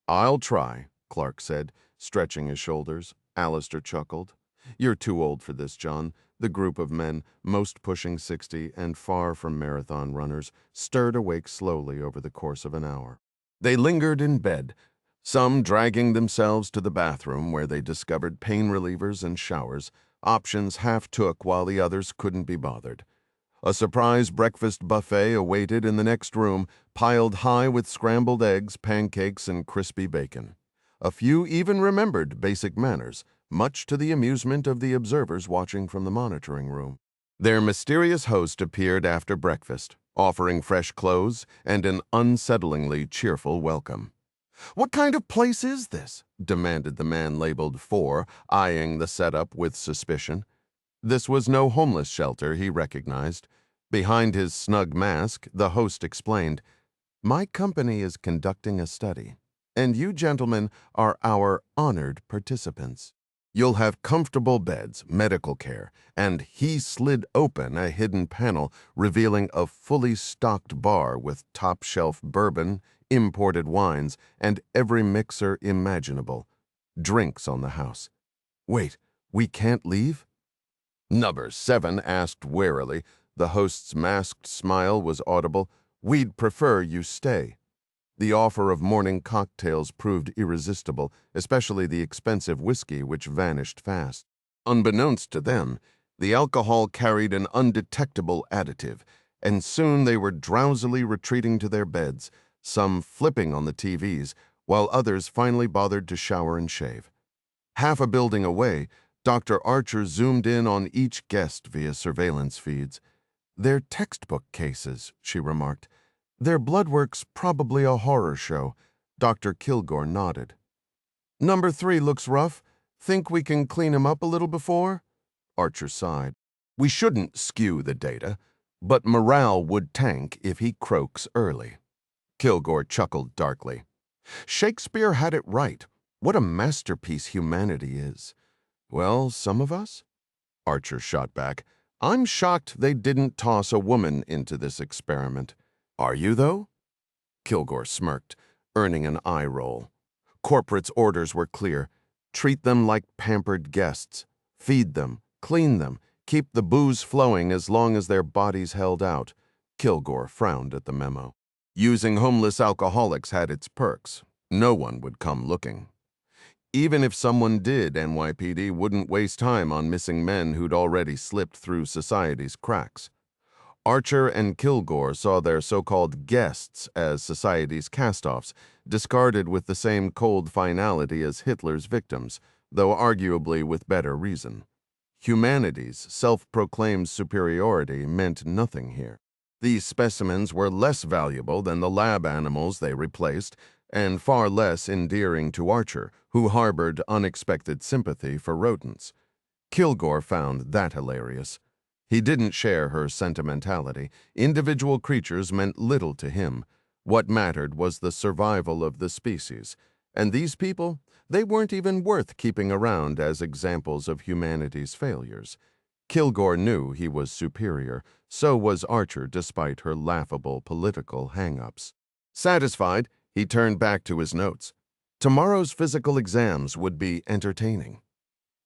I'll try, Clark said, stretching his shoulders. Alistair chuckled. You're too old for this, John. The group of men, most pushing 60 and far from marathon runners, stirred awake slowly over the course of an hour. They lingered in bed, some dragging themselves to the bathroom where they discovered pain relievers and showers, options half took while the others couldn't be bothered. A surprise breakfast buffet awaited in the next room, piled high with scrambled eggs, pancakes, and crispy bacon. A few even remembered basic manners, much to the amusement of the observers watching from the monitoring room. Their mysterious host appeared after breakfast, offering fresh clothes and an unsettlingly cheerful welcome. "What kind of place is this?" demanded the man labeled 4, eyeing the setup with suspicion. This was no homeless shelter, he recognized. Behind his snug mask, the host explained, "My company is conducting a study, and you gentlemen are our honored participants. You'll have comfortable beds, medical care," and he slid open a hidden panel revealing a fully stocked bar with top-shelf bourbon, imported wines, and every mixer imaginable. Drinks on the house. "Wait, we can't leave?" Number 7 asked warily. The host's masked smile was audible. "We'd prefer you stay." The offer of morning cocktails proved irresistible, especially the expensive whiskey, which vanished fast. Unbeknownst to them, the alcohol carried an undetectable additive, and soon they were drowsily retreating to their beds, some flipping on the TVs, while others finally bothered to shower and shave. Half a building away, Dr. Archer zoomed in on each guest via surveillance feeds. "They're textbook cases," she remarked. "Their bloodwork's probably a horror show." Dr. Kilgore nodded. "Number 3 looks rough. Think we can clean him up a little before?" Archer sighed. "We shouldn't skew the data, but morale would tank if he croaks early." Kilgore chuckled darkly. "Shakespeare had it right. What a masterpiece humanity is." "Well, some of us?" Archer shot back. "I'm shocked they didn't toss a woman into this experiment." "Are you, though?" Kilgore smirked, earning an eye roll. Corporate's orders were clear. Treat them like pampered guests. Feed them, clean them, keep the booze flowing as long as their bodies held out. Kilgore frowned at the memo. Using homeless alcoholics had its perks. No one would come looking. Even if someone did, NYPD wouldn't waste time on missing men who'd already slipped through society's cracks. Archer and Kilgore saw their so-called guests as society's cast-offs, discarded with the same cold finality as Hitler's victims, though arguably with better reason. Humanity's self-proclaimed superiority meant nothing here. These specimens were less valuable than the lab animals they replaced, and far less endearing to Archer, who harbored unexpected sympathy for rodents. Kilgore found that hilarious. He didn't share her sentimentality. Individual creatures meant little to him. What mattered was the survival of the species. And these people, they weren't even worth keeping around as examples of humanity's failures. Kilgore knew he was superior. So was Archer, despite her laughable political hang-ups. Satisfied, he turned back to his notes. Tomorrow's physical exams would be entertaining.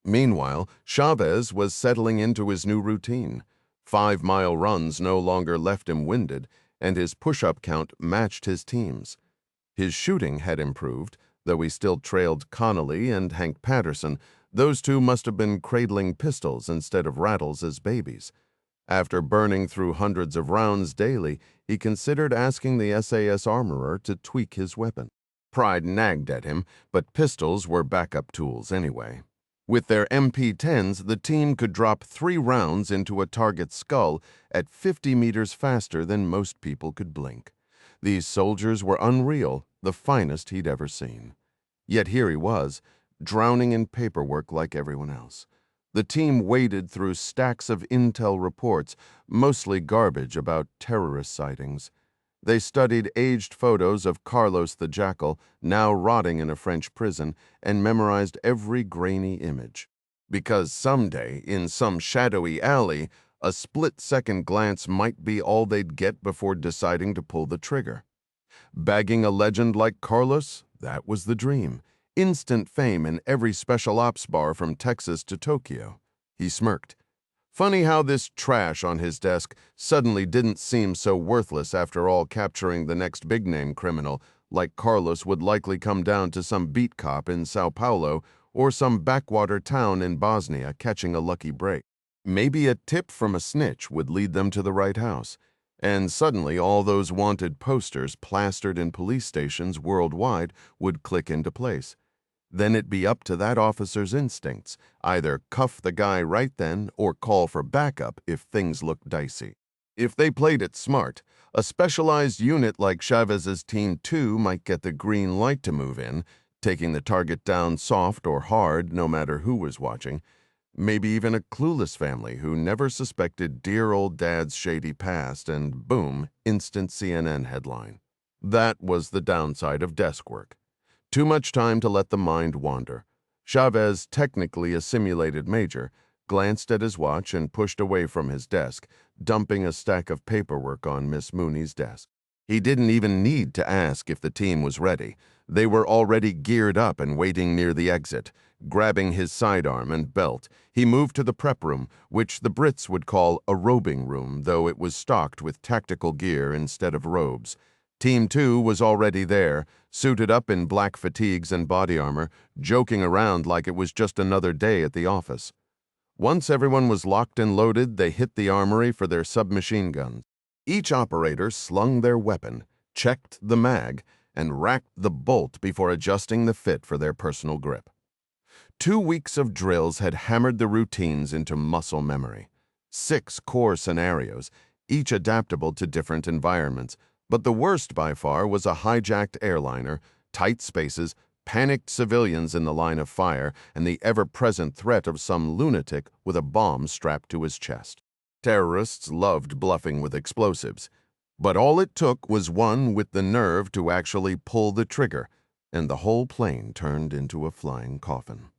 Meanwhile, Chavez was settling into his new routine. 5-mile runs no longer left him winded, and his push-up count matched his team's. His shooting had improved, though he still trailed Connolly and Hank Patterson. Those two must have been cradling pistols instead of rattles as babies. After burning through hundreds of rounds daily, he considered asking the SAS armorer to tweak his weapon. Pride nagged at him, but pistols were backup tools anyway. With their MP-10s, the team could drop 3 rounds into a target's skull at 50 meters faster than most people could blink. These soldiers were unreal, the finest he'd ever seen. Yet here he was, drowning in paperwork like everyone else. The team waded through stacks of intel reports, mostly garbage about terrorist sightings. They studied aged photos of Carlos the Jackal, now rotting in a French prison, and memorized every grainy image. Because someday, in some shadowy alley, a split-second glance might be all they'd get before deciding to pull the trigger. Bagging a legend like Carlos, that was the dream. Instant fame in every special ops bar from Texas to Tokyo. He smirked. Funny how this trash on his desk suddenly didn't seem so worthless after all. Capturing the next big-name criminal, like Carlos, would likely come down to some beat cop in Sao Paulo or some backwater town in Bosnia catching a lucky break. Maybe a tip from a snitch would lead them to the right house. And suddenly all those wanted posters plastered in police stations worldwide would click into place. Then it'd be up to that officer's instincts, either cuff the guy right then or call for backup if things looked dicey. If they played it smart, a specialized unit like Chavez's Team 2 might get the green light to move in, taking the target down soft or hard no matter who was watching. Maybe even a clueless family who never suspected dear old dad's shady past, and boom, instant CNN headline. That was the downside of desk work. Too much time to let the mind wander. Chavez, technically a simulated major, glanced at his watch and pushed away from his desk, dumping a stack of paperwork on Miss Mooney's desk. He didn't even need to ask if the team was ready. They were already geared up and waiting near the exit. Grabbing his sidearm and belt, he moved to the prep room, which the Brits would call a robing room, though it was stocked with tactical gear instead of robes. Team 2 was already there, suited up in black fatigues and body armor, joking around like it was just another day at the office. Once everyone was locked and loaded, they hit the armory for their submachine guns. Each operator slung their weapon, checked the mag, and racked the bolt before adjusting the fit for their personal grip. 2 weeks of drills had hammered the routines into muscle memory. 6 core scenarios, each adaptable to different environments, but the worst by far was a hijacked airliner, tight spaces, panicked civilians in the line of fire, and the ever-present threat of some lunatic with a bomb strapped to his chest. Terrorists loved bluffing with explosives, but all it took was one with the nerve to actually pull the trigger, and the whole plane turned into a flying coffin.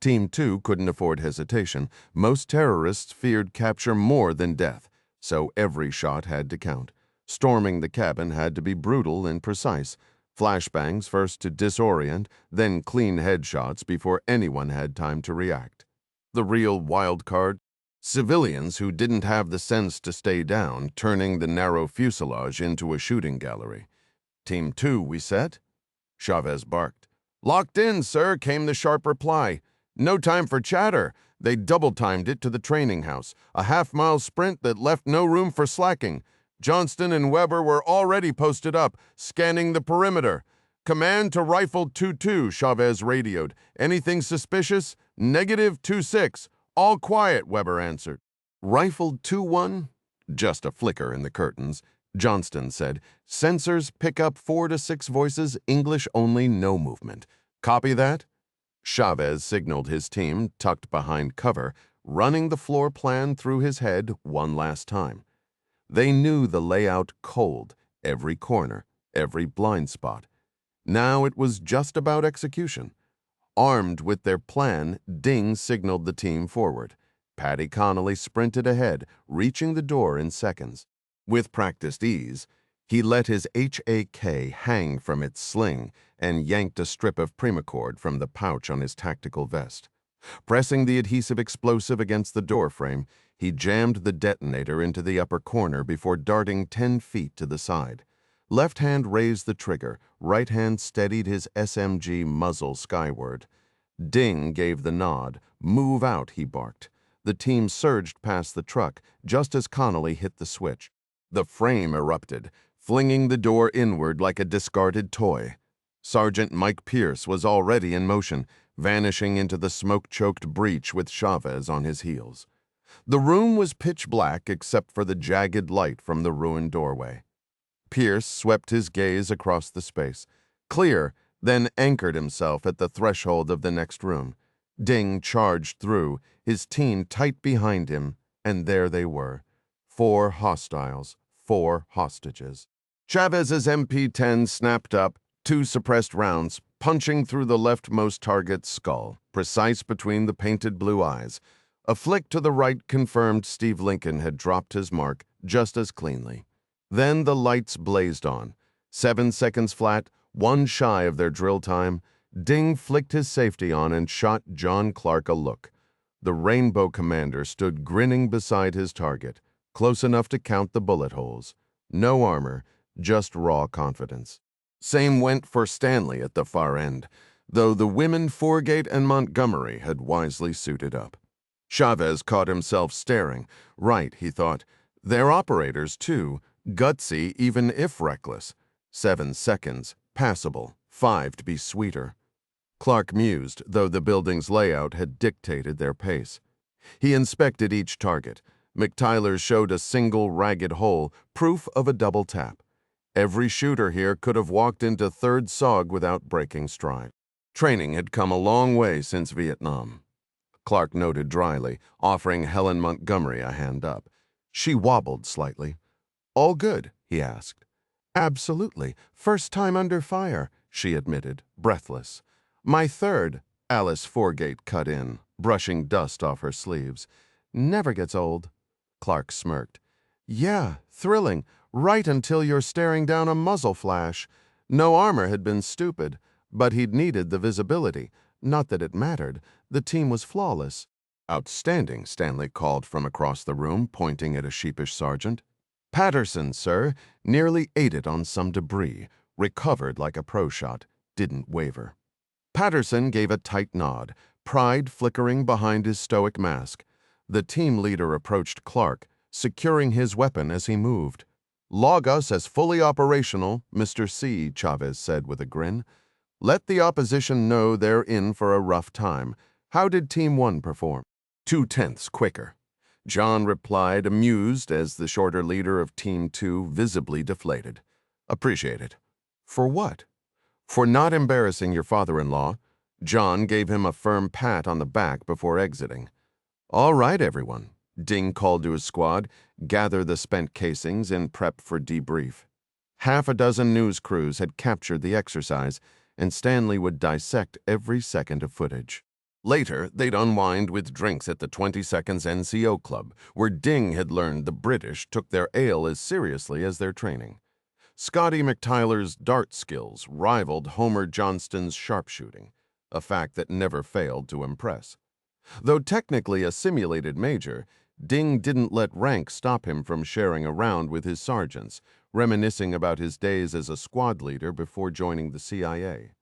Team 2 couldn't afford hesitation. Most terrorists feared capture more than death, so every shot had to count. Storming the cabin had to be brutal and precise. Flashbangs first to disorient, then clean headshots before anyone had time to react. The real wild card? Civilians who didn't have the sense to stay down, turning the narrow fuselage into a shooting gallery. Team 2, we set? Chavez barked. Locked in, sir, came the sharp reply. No time for chatter. They double-timed it to the training house, a half-mile sprint that left no room for slacking. Johnston and Weber were already posted up, scanning the perimeter. Command to Rifle 2-2, Chavez radioed. Anything suspicious? Negative 2-6. All quiet, Weber answered. Rifle 2-1? Just a flicker in the curtains. Johnston said, sensors pick up 4 to 6 voices, English only, no movement. Copy that? Chavez signaled his team, tucked behind cover, running the floor plan through his head one last time. They knew the layout cold, every corner, every blind spot. Now it was just about execution. Armed with their plan, Ding signaled the team forward. Paddy Connolly sprinted ahead, reaching the door in seconds. With practiced ease, He let his HAK hang from its sling and yanked a strip of primacord from the pouch on his tactical vest. Pressing the adhesive explosive against the doorframe, he jammed the detonator into the upper corner before darting 10 feet to the side. Left hand raised the trigger, right hand steadied his SMG muzzle skyward. Ding gave the nod. "Move out," he barked. The team surged past the truck just as Connolly hit the switch. The frame erupted, flinging the door inward like a discarded toy. Sergeant Mike Pierce was already in motion, vanishing into the smoke-choked breach with Chavez on his heels. The room was pitch black except for the jagged light from the ruined doorway. Pierce swept his gaze across the space, clear, then anchored himself at the threshold of the next room. Ding charged through, his team tight behind him, and there they were. 4 hostiles, 4 hostages. Chavez's MP-10 snapped up, 2 suppressed rounds, punching through the leftmost target's skull, precise between the painted blue eyes. A flick to the right confirmed Steve Lincoln had dropped his mark just as cleanly. Then the lights blazed on. 7 seconds flat, 1 shy of their drill time, Ding flicked his safety on and shot John Clark a look. The Rainbow Commander stood grinning beside his target, close enough to count the bullet holes. No armor, just raw confidence. Same went for Stanley at the far end, though the women Forgate and Montgomery had wisely suited up. Chavez caught himself staring. Right, he thought. They're operators, too, gutsy even if reckless. 7 seconds, passable, 5 to be sweeter. Clark mused, though the building's layout had dictated their pace. He inspected each target. McTyler showed a single ragged hole, proof of a double tap. Every shooter here could have walked into third SOG without breaking stride. Training had come a long way since Vietnam. Clark noted dryly, offering Helen Montgomery a hand up. She wobbled slightly. "All good?" he asked. "Absolutely. First time under fire," she admitted, breathless. "My third," Alice Forgate cut in, brushing dust off her sleeves. "Never gets old." Clark smirked. "Yeah, thrilling, right until you're staring down a muzzle flash. No armor had been stupid, but he'd needed the visibility. Not that it mattered. The team was flawless." "Outstanding," Stanley called from across the room, pointing at a sheepish sergeant. "Patterson, sir, nearly ate it on some debris, recovered like a pro shot, didn't waver." Patterson gave a tight nod, pride flickering behind his stoic mask. The team leader approached Clark, securing his weapon as he moved. "Log us as fully operational, Mr. C," Chavez said with a grin. "Let the opposition know they're in for a rough time. How did Team 1 perform?" 2/10 quicker. John replied, amused as the shorter leader of Team 2 visibly deflated. "Appreciate it." "For what?" "For not embarrassing your father-in-law." John gave him a firm pat on the back before exiting. "All right, everyone," Ding called to his squad, "gather the spent casings and prep for debrief." 6 news crews had captured the exercise, and Stanley would dissect every second of footage. Later, they'd unwind with drinks at the 20 Seconds NCO Club, where Ding had learned the British took their ale as seriously as their training. Scotty McTyler's dart skills rivaled Homer Johnston's sharpshooting, a fact that never failed to impress. Though technically a simulated major, Ding didn't let rank stop him from sharing a round with his sergeants, reminiscing about his days as a squad leader before joining the CIA.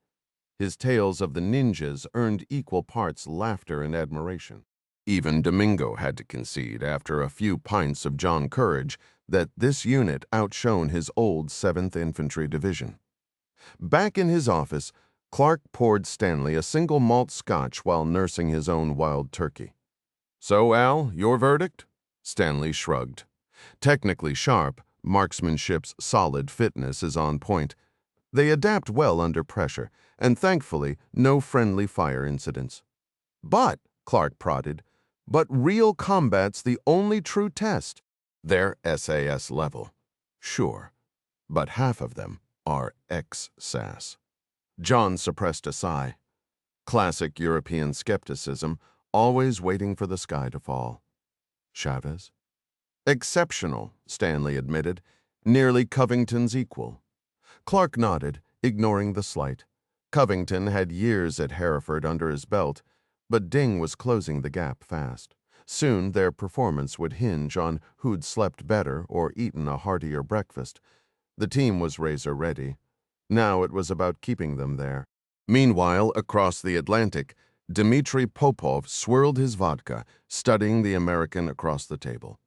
His tales of the ninjas earned equal parts laughter and admiration. Even Domingo had to concede, after a few pints of John Courage, that this unit outshone his old 7th Infantry Division. Back in his office, Clark poured Stanley a single malt scotch while nursing his own wild turkey. "So, Al, your verdict?" Stanley shrugged. Technically sharp, marksmanship's solid fitness is on point. They adapt well under pressure, and thankfully, no friendly fire incidents. "But," Clark prodded, "but real combat's the only true test. They're SAS level. Sure, but half of them are ex-SAS." John suppressed a sigh. Classic European skepticism, always waiting for the sky to fall. "Chavez?" "Exceptional," Stanley admitted. Nearly Covington's equal. Clark nodded, ignoring the slight. Covington had years at Hereford under his belt, but Ding was closing the gap fast. Soon their performance would hinge on who'd slept better or eaten a heartier breakfast. The team was razor-ready. Now it was about keeping them there. Meanwhile, across the Atlantic, Dmitry Popov swirled his vodka, studying the American across the table.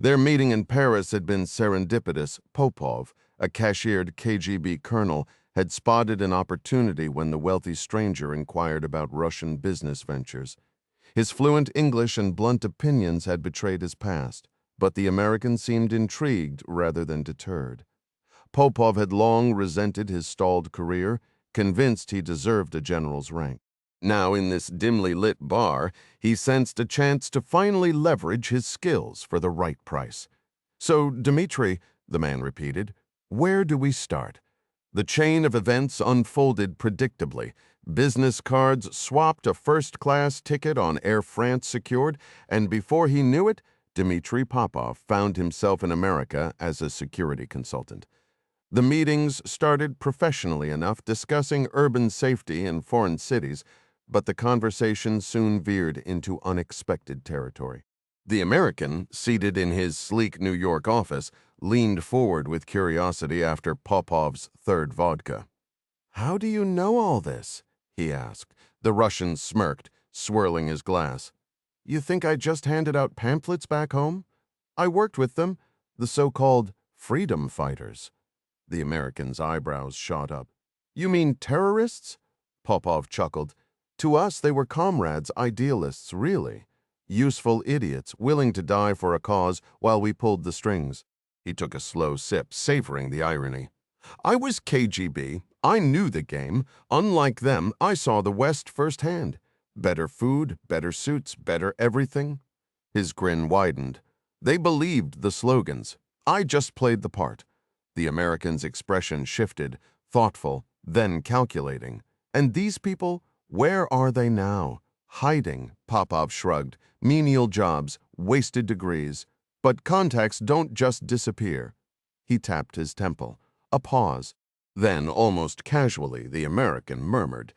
Their meeting in Paris had been serendipitous. Popov, a cashiered KGB colonel, had spotted an opportunity when the wealthy stranger inquired about Russian business ventures. His fluent English and blunt opinions had betrayed his past, but the American seemed intrigued rather than deterred. Popov had long resented his stalled career, convinced he deserved a general's rank. Now, in this dimly lit bar, he sensed a chance to finally leverage his skills for the right price. "So, Dmitri," the man repeated, "where do we start?" The chain of events unfolded predictably. Business cards swapped, a first-class ticket on Air France secured, and before he knew it, Dmitry Popov found himself in America as a security consultant. The meetings started professionally enough, discussing urban safety in foreign cities, but the conversation soon veered into unexpected territory. The American, seated in his sleek New York office, leaned forward with curiosity after Popov's third vodka. "How do you know all this?" he asked. The Russian smirked, swirling his glass. "You think I just handed out pamphlets back home? I worked with them, the so-called freedom fighters." The American's eyebrows shot up. "You mean terrorists?" Popov chuckled. "To us, they were comrades, idealists, really. Useful idiots, willing to die for a cause while we pulled the strings." He took a slow sip, savoring the irony. "I was KGB. I knew the game. Unlike them, I saw the West firsthand. Better food, better suits, better everything." His grin widened. "They believed the slogans. I just played the part." The American's expression shifted, thoughtful, then calculating. "And these people, where are they now?" "Hiding," Popov shrugged. "Menial jobs, wasted degrees. But contacts don't just disappear." He tapped his temple. A pause. Then, almost casually, the American murmured,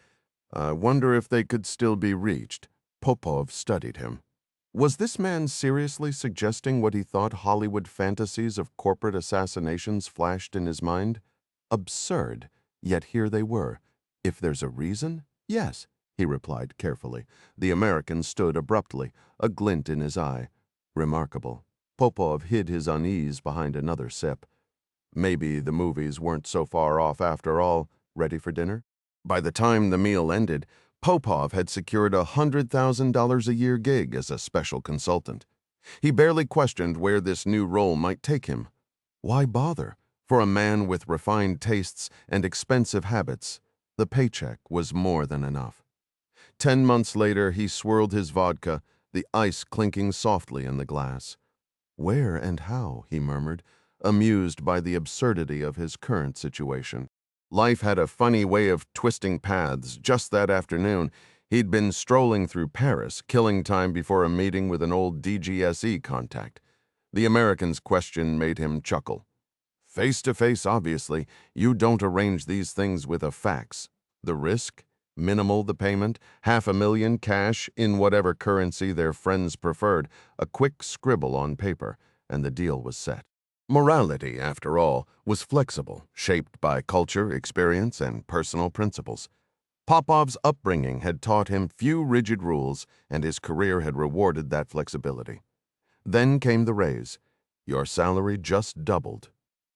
"I wonder if they could still be reached." Popov studied him. Was this man seriously suggesting what he thought Hollywood fantasies of corporate assassinations flashed in his mind? Absurd, yet here they were. "If there's a reason, yes," he replied carefully. The American stood abruptly, a glint in his eye. Remarkable. Popov hid his unease behind another sip. Maybe the movies weren't so far off after all. Ready for dinner? By the time the meal ended, Popov had secured a $100,000 a year gig as a special consultant. He barely questioned where this new role might take him. Why bother? For a man with refined tastes and expensive habits, the paycheck was more than enough. 10 months later, he swirled his vodka, the ice clinking softly in the glass. "Where and how?" he murmured, amused by the absurdity of his current situation. Life had a funny way of twisting paths. Just that afternoon, he'd been strolling through Paris, killing time before a meeting with an old DGSE contact. The American's question made him chuckle. "Face-to-face, obviously, you don't arrange these things with a fax. The risk? Minimal the payment, $500,000 cash in whatever currency their friends preferred, a quick scribble on paper, and the deal was set." Morality, after all, was flexible, shaped by culture, experience, and personal principles. Popov's upbringing had taught him few rigid rules, and his career had rewarded that flexibility. Then came the raise. "Your salary just doubled."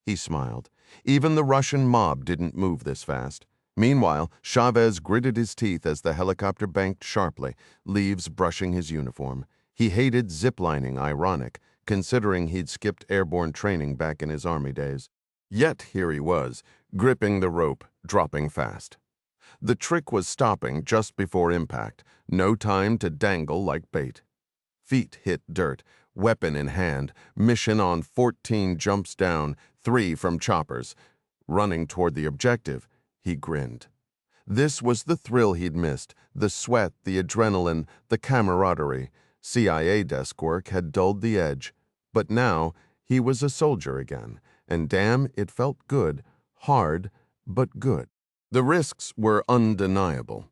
He smiled. Even the Russian mob didn't move this fast. Meanwhile, Chavez gritted his teeth as the helicopter banked sharply, leaves brushing his uniform. He hated ziplining, ironic, considering he'd skipped airborne training back in his Army days. Yet here he was, gripping the rope, dropping fast. The trick was stopping just before impact, no time to dangle like bait. Feet hit dirt, weapon in hand, mission on 14 jumps down, 3 from choppers. Running toward the objective, he grinned. This was the thrill he'd missed, the sweat, the adrenaline, the camaraderie. CIA desk work had dulled the edge, but now he was a soldier again, and damn, it felt good, hard, but good. The risks were undeniable.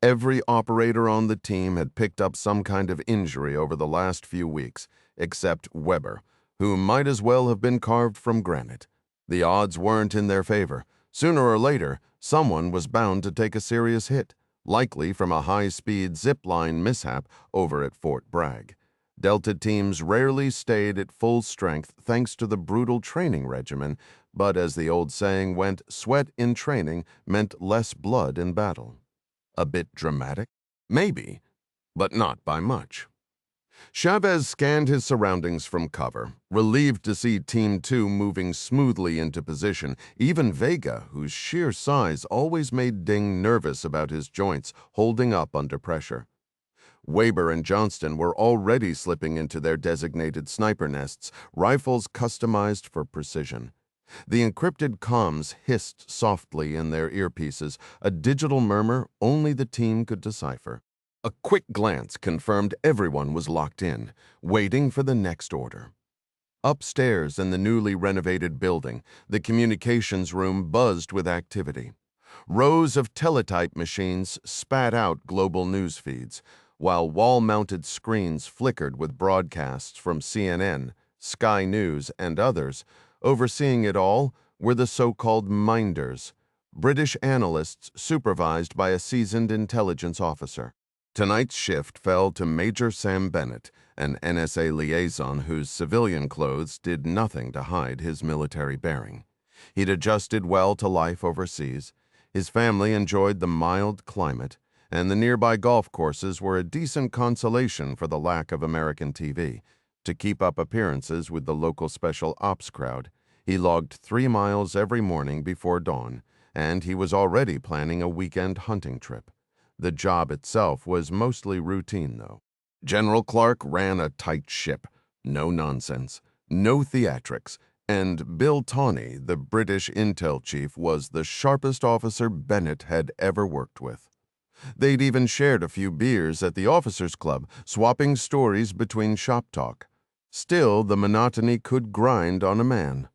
Every operator on the team had picked up some kind of injury over the last few weeks, except Weber, who might as well have been carved from granite. The odds weren't in their favor. Sooner or later, someone was bound to take a serious hit, likely from a high-speed zipline mishap over at Fort Bragg. Delta teams rarely stayed at full strength thanks to the brutal training regimen, but as the old saying went, sweat in training meant less blood in battle. A bit dramatic? Maybe, but not by much. Chavez scanned his surroundings from cover, relieved to see Team 2 moving smoothly into position. Even Vega, whose sheer size always made Ding nervous about his joints, holding up under pressure. Weber and Johnston were already slipping into their designated sniper nests, rifles customized for precision. The encrypted comms hissed softly in their earpieces, a digital murmur only the team could decipher. A quick glance confirmed everyone was locked in, waiting for the next order. Upstairs in the newly renovated building, the communications room buzzed with activity. Rows of teletype machines spat out global news feeds, while wall-mounted screens flickered with broadcasts from CNN, Sky News, and others. Overseeing it all were the so-called minders, British analysts supervised by a seasoned intelligence officer. Tonight's shift fell to Major Sam Bennett, an NSA liaison whose civilian clothes did nothing to hide his military bearing. He'd adjusted well to life overseas. His family enjoyed the mild climate, and the nearby golf courses were a decent consolation for the lack of American TV. To keep up appearances with the local special ops crowd, he logged 3 miles every morning before dawn, and he was already planning a weekend hunting trip. The job itself was mostly routine, though. General Clark ran a tight ship. No nonsense, no theatrics, and Bill Tawney, the British intel chief, was the sharpest officer Bennett had ever worked with. They'd even shared a few beers at the officers' club, swapping stories between shop talk. Still, the monotony could grind on a man.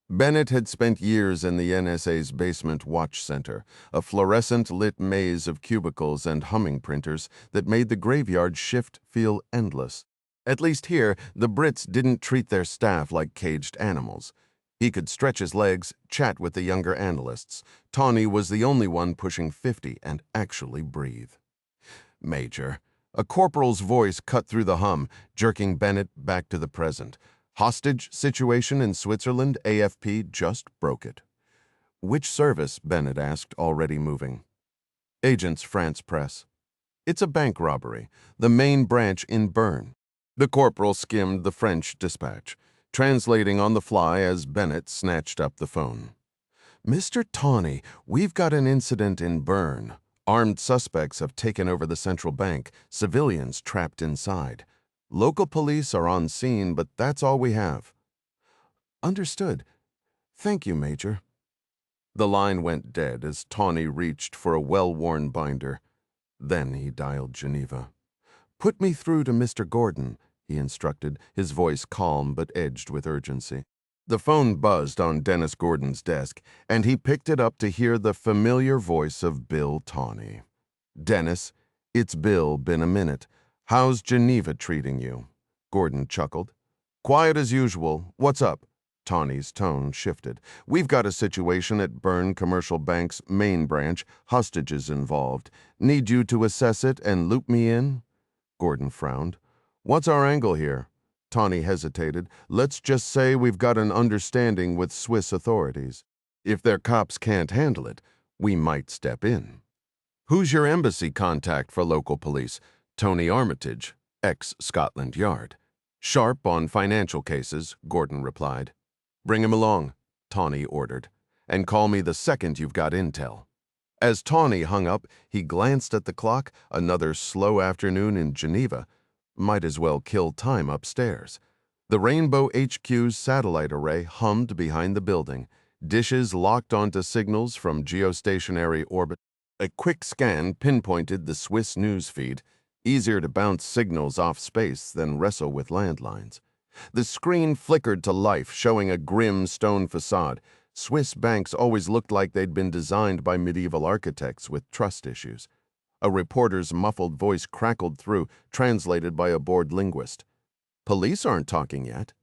Bennett had spent years in the NSA's basement watch center, a fluorescent-lit maze of cubicles and humming printers that made the graveyard shift feel endless. At least here, the Brits didn't treat their staff like caged animals. He could stretch his legs, chat with the younger analysts. Tawney was the only one pushing 50 and actually breathe. Major. A corporal's voice cut through the hum, jerking Bennett back to the present. Hostage situation in Switzerland, AFP just broke it. Which service? Bennett asked, already moving. Agents France Press. It's a bank robbery, the main branch in Bern. The corporal skimmed the French dispatch, translating on the fly as Bennett snatched up the phone. Mr. Tawney, we've got an incident in Bern. Armed suspects have taken over the central bank, civilians trapped inside. Local police are on scene, but that's all we have. Understood. Thank you, Major. The line went dead as Tawney reached for a well-worn binder. Then he dialed Geneva. Put me through to Mr. Gordon, he instructed, his voice calm but edged with urgency. The phone buzzed on Dennis Gordon's desk, and he picked it up to hear the familiar voice of Bill Tawney. Dennis, it's Bill, been a minute. How's Geneva treating you? Gordon chuckled. Quiet as usual. What's up? Tawney's tone shifted. We've got a situation at Bern Commercial Bank's main branch, hostages involved. Need you to assess it and loop me in? Gordon frowned. What's our angle here? Tawney hesitated. Let's just say we've got an understanding with Swiss authorities. If their cops can't handle it, we might step in. Who's your embassy contact for local police? Tony Armitage, ex-Scotland Yard. Sharp on financial cases, Gordon replied. Bring him along, Tawney ordered, and call me the second you've got intel. As Tawney hung up, he glanced at the clock, another slow afternoon in Geneva. Might as well kill time upstairs. The Rainbow HQ's satellite array hummed behind the building, dishes locked onto signals from geostationary orbit. A quick scan pinpointed the Swiss news feed, easier to bounce signals off space than wrestle with landlines. The screen flickered to life, showing a grim stone facade. Swiss banks always looked like they'd been designed by medieval architects with trust issues. A reporter's muffled voice crackled through, translated by a bored linguist. "Police aren't talking yet."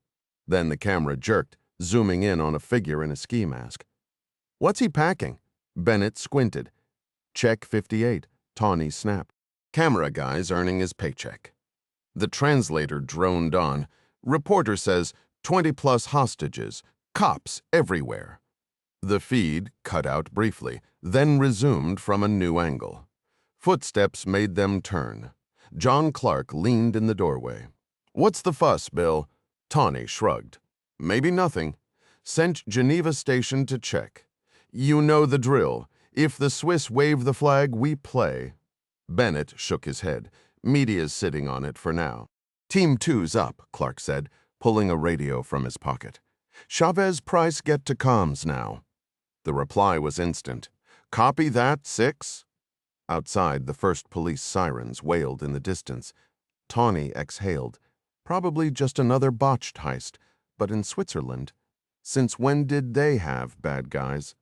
Then the camera jerked, zooming in on a figure in a ski mask. "What's he packing?" Bennett squinted. "Check 58, Tawny snapped. "Camera guy's earning his paycheck." The translator droned on. "Reporter says 20-plus hostages, cops everywhere." The feed cut out briefly, then resumed from a new angle. Footsteps made them turn. John Clark leaned in the doorway. "What's the fuss, Bill?" Tawny shrugged. "Maybe nothing. Sent Geneva Station to check. You know the drill. If the Swiss wave the flag, we play." Bennett shook his head. "Media's sitting on it for now." "Team 2's up," Clark said, pulling a radio from his pocket. "Chavez Price get to comms now." The reply was instant. "Copy that, 6." Outside, the first police sirens wailed in the distance. Tawny exhaled. Probably just another botched heist, but in Switzerland. Since when did they have bad guys?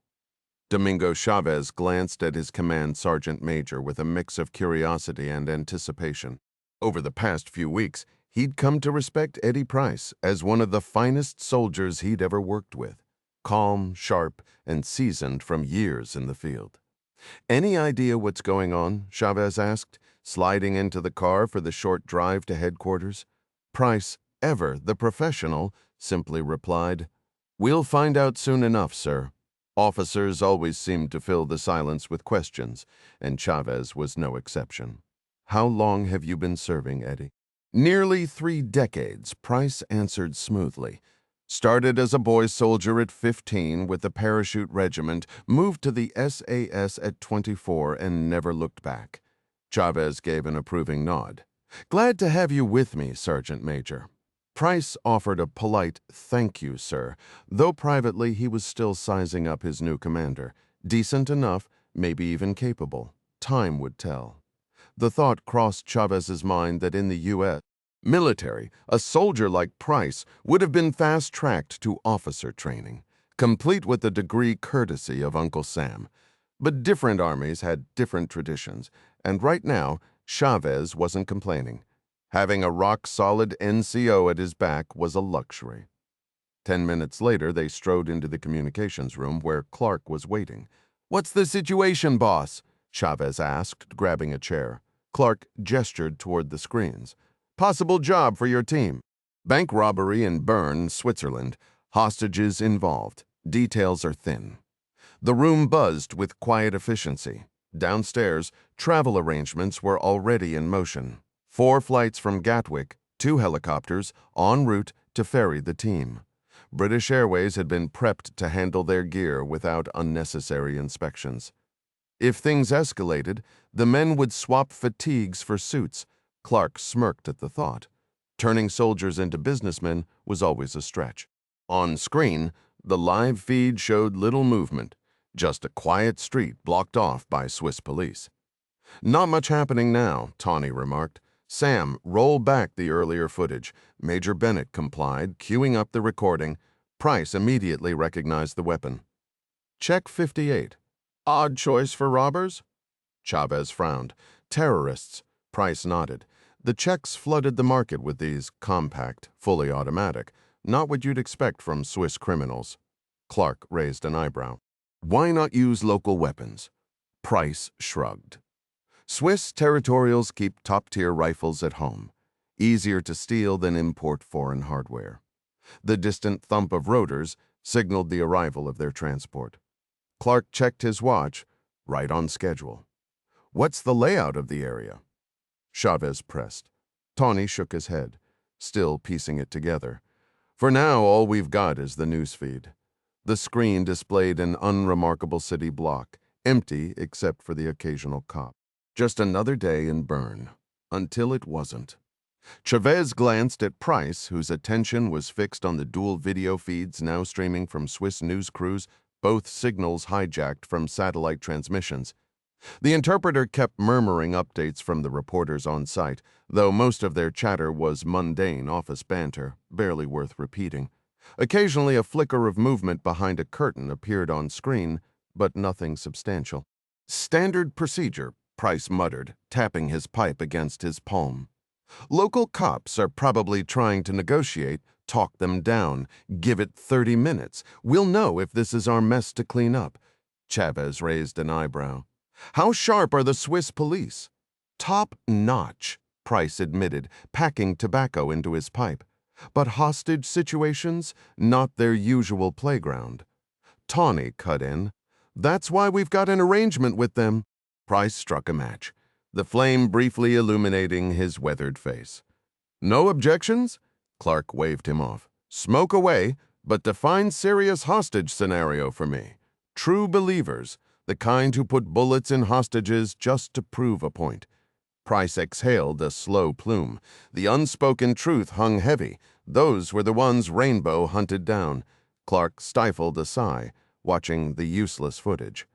Domingo Chavez glanced at his command sergeant major with a mix of curiosity and anticipation. Over the past few weeks, he'd come to respect Eddie Price as one of the finest soldiers he'd ever worked with. Calm, sharp, and seasoned from years in the field. "Any idea what's going on?" Chavez asked, sliding into the car for the short drive to headquarters. Price, ever the professional, simply replied, "We'll find out soon enough, sir." Officers always seemed to fill the silence with questions, and Chavez was no exception. "How long have you been serving, Eddie?" "Nearly 3 decades," Price answered smoothly. "Started as a boy soldier at 15 with the parachute regiment, moved to the SAS at 24 and never looked back." Chavez gave an approving nod. "Glad to have you with me, Sergeant Major." Price offered a polite "thank you, sir," though privately he was still sizing up his new commander. Decent enough, maybe even capable. Time would tell. The thought crossed Chavez's mind that in the U.S. military, a soldier like Price would have been fast-tracked to officer training, complete with the degree courtesy of Uncle Sam. But different armies had different traditions, and right now, Chavez wasn't complaining. Having a rock-solid NCO at his back was a luxury. 10 minutes later, they strode into the communications room where Clark was waiting. "What's the situation, boss?" Chavez asked, grabbing a chair. Clark gestured toward the screens. "Possible job for your team. Bank robbery in Bern, Switzerland. Hostages involved. Details are thin." The room buzzed with quiet efficiency. Downstairs, travel arrangements were already in motion. 4 flights from Gatwick, 2 helicopters, en route to ferry the team. British Airways had been prepped to handle their gear without unnecessary inspections. If things escalated, the men would swap fatigues for suits. Clark smirked at the thought. Turning soldiers into businessmen was always a stretch. On screen, the live feed showed little movement, just a quiet street blocked off by Swiss police. "Not much happening now," Tawny remarked. "Sam, roll back the earlier footage." Major Bennett complied, queuing up the recording. Price immediately recognized the weapon. "Check 58. Odd choice for robbers?" Chavez frowned. "Terrorists." Price nodded. "The Czechs flooded the market with these, compact, fully automatic. Not what you'd expect from Swiss criminals." Clark raised an eyebrow. "Why not use local weapons?" Price shrugged. "Swiss territorials keep top-tier rifles at home. Easier to steal than import foreign hardware." The distant thump of rotors signaled the arrival of their transport. Clark checked his watch, right on schedule. "What's the layout of the area?" Chavez pressed. Tawny shook his head, still piecing it together. "For now, all we've got is the newsfeed." The screen displayed an unremarkable city block, empty except for the occasional cop. Just another day in Bern, until it wasn't. Chavez glanced at Price, whose attention was fixed on the dual video feeds now streaming from Swiss news crews, both signals hijacked from satellite transmissions. The interpreter kept murmuring updates from the reporters on site, though most of their chatter was mundane office banter, barely worth repeating. Occasionally a flicker of movement behind a curtain appeared on screen, but nothing substantial. "Standard procedure," Price muttered, tapping his pipe against his palm. "Local cops are probably trying to negotiate, talk them down, give it 30 minutes. We'll know if this is our mess to clean up." Chavez raised an eyebrow. "How sharp are the Swiss police?" "Top notch," Price admitted, packing tobacco into his pipe. "But hostage situations? Not their usual playground." Tawny cut in. "That's why we've got an arrangement with them." Price struck a match, the flame briefly illuminating his weathered face. "No objections?" Clark waved him off. "Smoke away, but define serious hostage scenario for me. True believers, the kind who put bullets in hostages just to prove a point." Price exhaled a slow plume. The unspoken truth hung heavy. Those were the ones Rainbow hunted down. Clark stifled a sigh, watching the useless footage.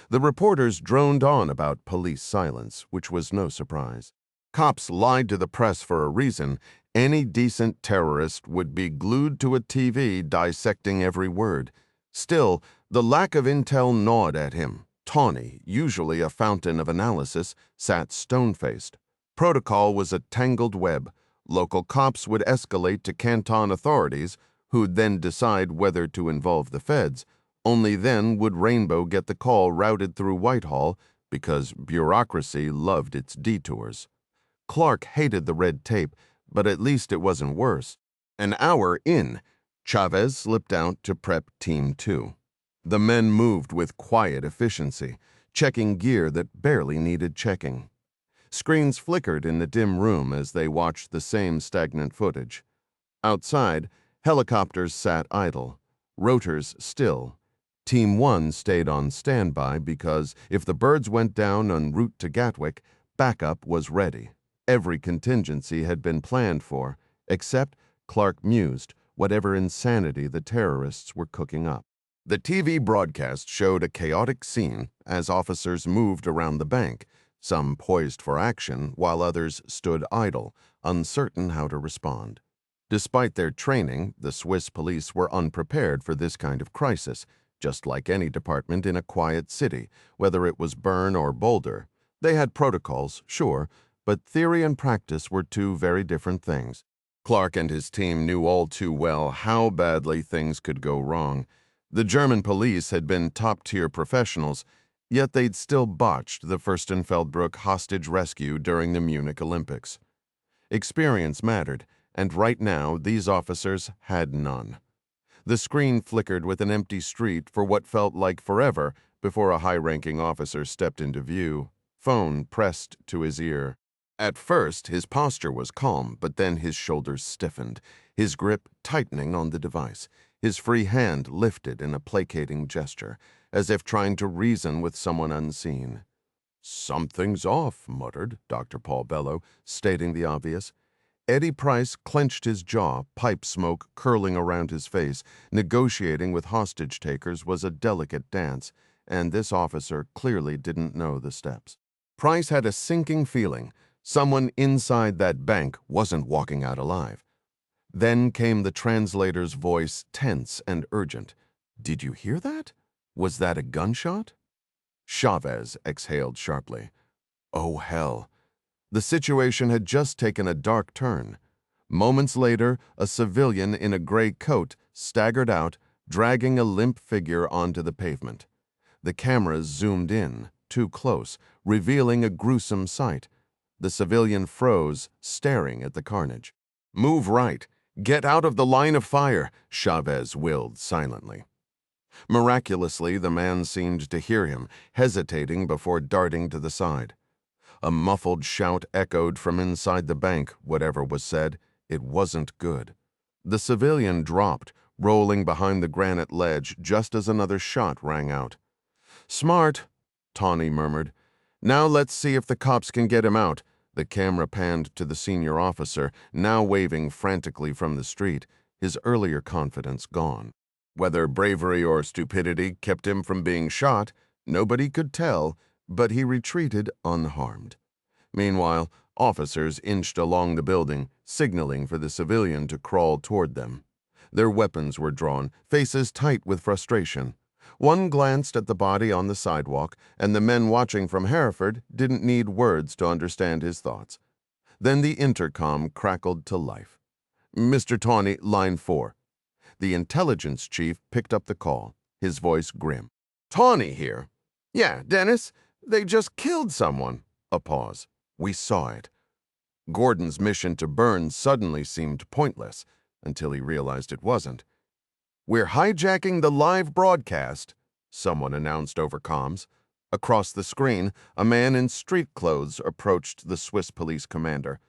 The reporters droned on about police silence, which was no surprise. Cops lied to the press for a reason. Any decent terrorist would be glued to a TV dissecting every word. Still, the lack of intel gnawed at him. Tawny, usually a fountain of analysis, sat stone-faced. Protocol was a tangled web. Local cops would escalate to Canton authorities, who'd then decide whether to involve the feds. Only then would Rainbow get the call routed through Whitehall, because bureaucracy loved its detours. Clark hated the red tape, but at least it wasn't worse. An hour in, Chavez slipped out to prep Team 2. The men moved with quiet efficiency, checking gear that barely needed checking. Screens flickered in the dim room as they watched the same stagnant footage. Outside, helicopters sat idle, rotors still. Team 1 stayed on standby because if the birds went down en route to Gatwick, backup was ready. Every contingency had been planned for, except, Clark mused, whatever insanity the terrorists were cooking up. The TV broadcast showed a chaotic scene as officers moved around the bank, some poised for action while others stood idle, uncertain how to respond. Despite their training, the Swiss police were unprepared for this kind of crisis, just like any department in a quiet city, whether it was Bern or Boulder. They had protocols, sure, but theory and practice were two very different things. Clark and his team knew all too well how badly things could go wrong. The German police had been top-tier professionals, yet they'd still botched the Fürstenfeldbruck hostage rescue during the Munich Olympics. Experience mattered, and right now these officers had none. The screen flickered with an empty street for what felt like forever before a high-ranking officer stepped into view, phone pressed to his ear. At first, his posture was calm, but then his shoulders stiffened, his grip tightening on the device, his free hand lifted in a placating gesture, as if trying to reason with someone unseen. "Something's off," muttered Dr. Paul Bellow, stating the obvious. Eddie Price clenched his jaw, pipe smoke curling around his face. Negotiating with hostage-takers was a delicate dance, and this officer clearly didn't know the steps. Price had a sinking feeling. Someone inside that bank wasn't walking out alive. Then came the translator's voice, tense and urgent. "Did you hear that? Was that a gunshot?" Chavez exhaled sharply. Oh, hell. The situation had just taken a dark turn. Moments later, a civilian in a gray coat staggered out, dragging a limp figure onto the pavement. The cameras zoomed in, too close, revealing a gruesome sight. The civilian froze, staring at the carnage. "Move right. Get out of the line of fire," Chavez willed silently. Miraculously, the man seemed to hear him, hesitating before darting to the side. A muffled shout echoed from inside the bank, whatever was said. It wasn't good. The civilian dropped, rolling behind the granite ledge just as another shot rang out. "Smart," Tawny murmured. "Now let's see if the cops can get him out." The camera panned to the senior officer, now waving frantically from the street, his earlier confidence gone. Whether bravery or stupidity kept him from being shot, nobody could tell, but he retreated unharmed. Meanwhile, officers inched along the building, signaling for the civilian to crawl toward them. Their weapons were drawn, faces tight with frustration. One glanced at the body on the sidewalk, and the men watching from Hereford didn't need words to understand his thoughts. Then the intercom crackled to life. "Mr. Tawney, line 4. The intelligence chief picked up the call, his voice grim. "Tawney here. Yeah, Dennis, they just killed someone." A pause. "We saw it." Gordon's mission to Burns suddenly seemed pointless, until he realized it wasn't. "We're hijacking the live broadcast," someone announced over comms. Across the screen, a man in street clothes approached the Swiss police commander,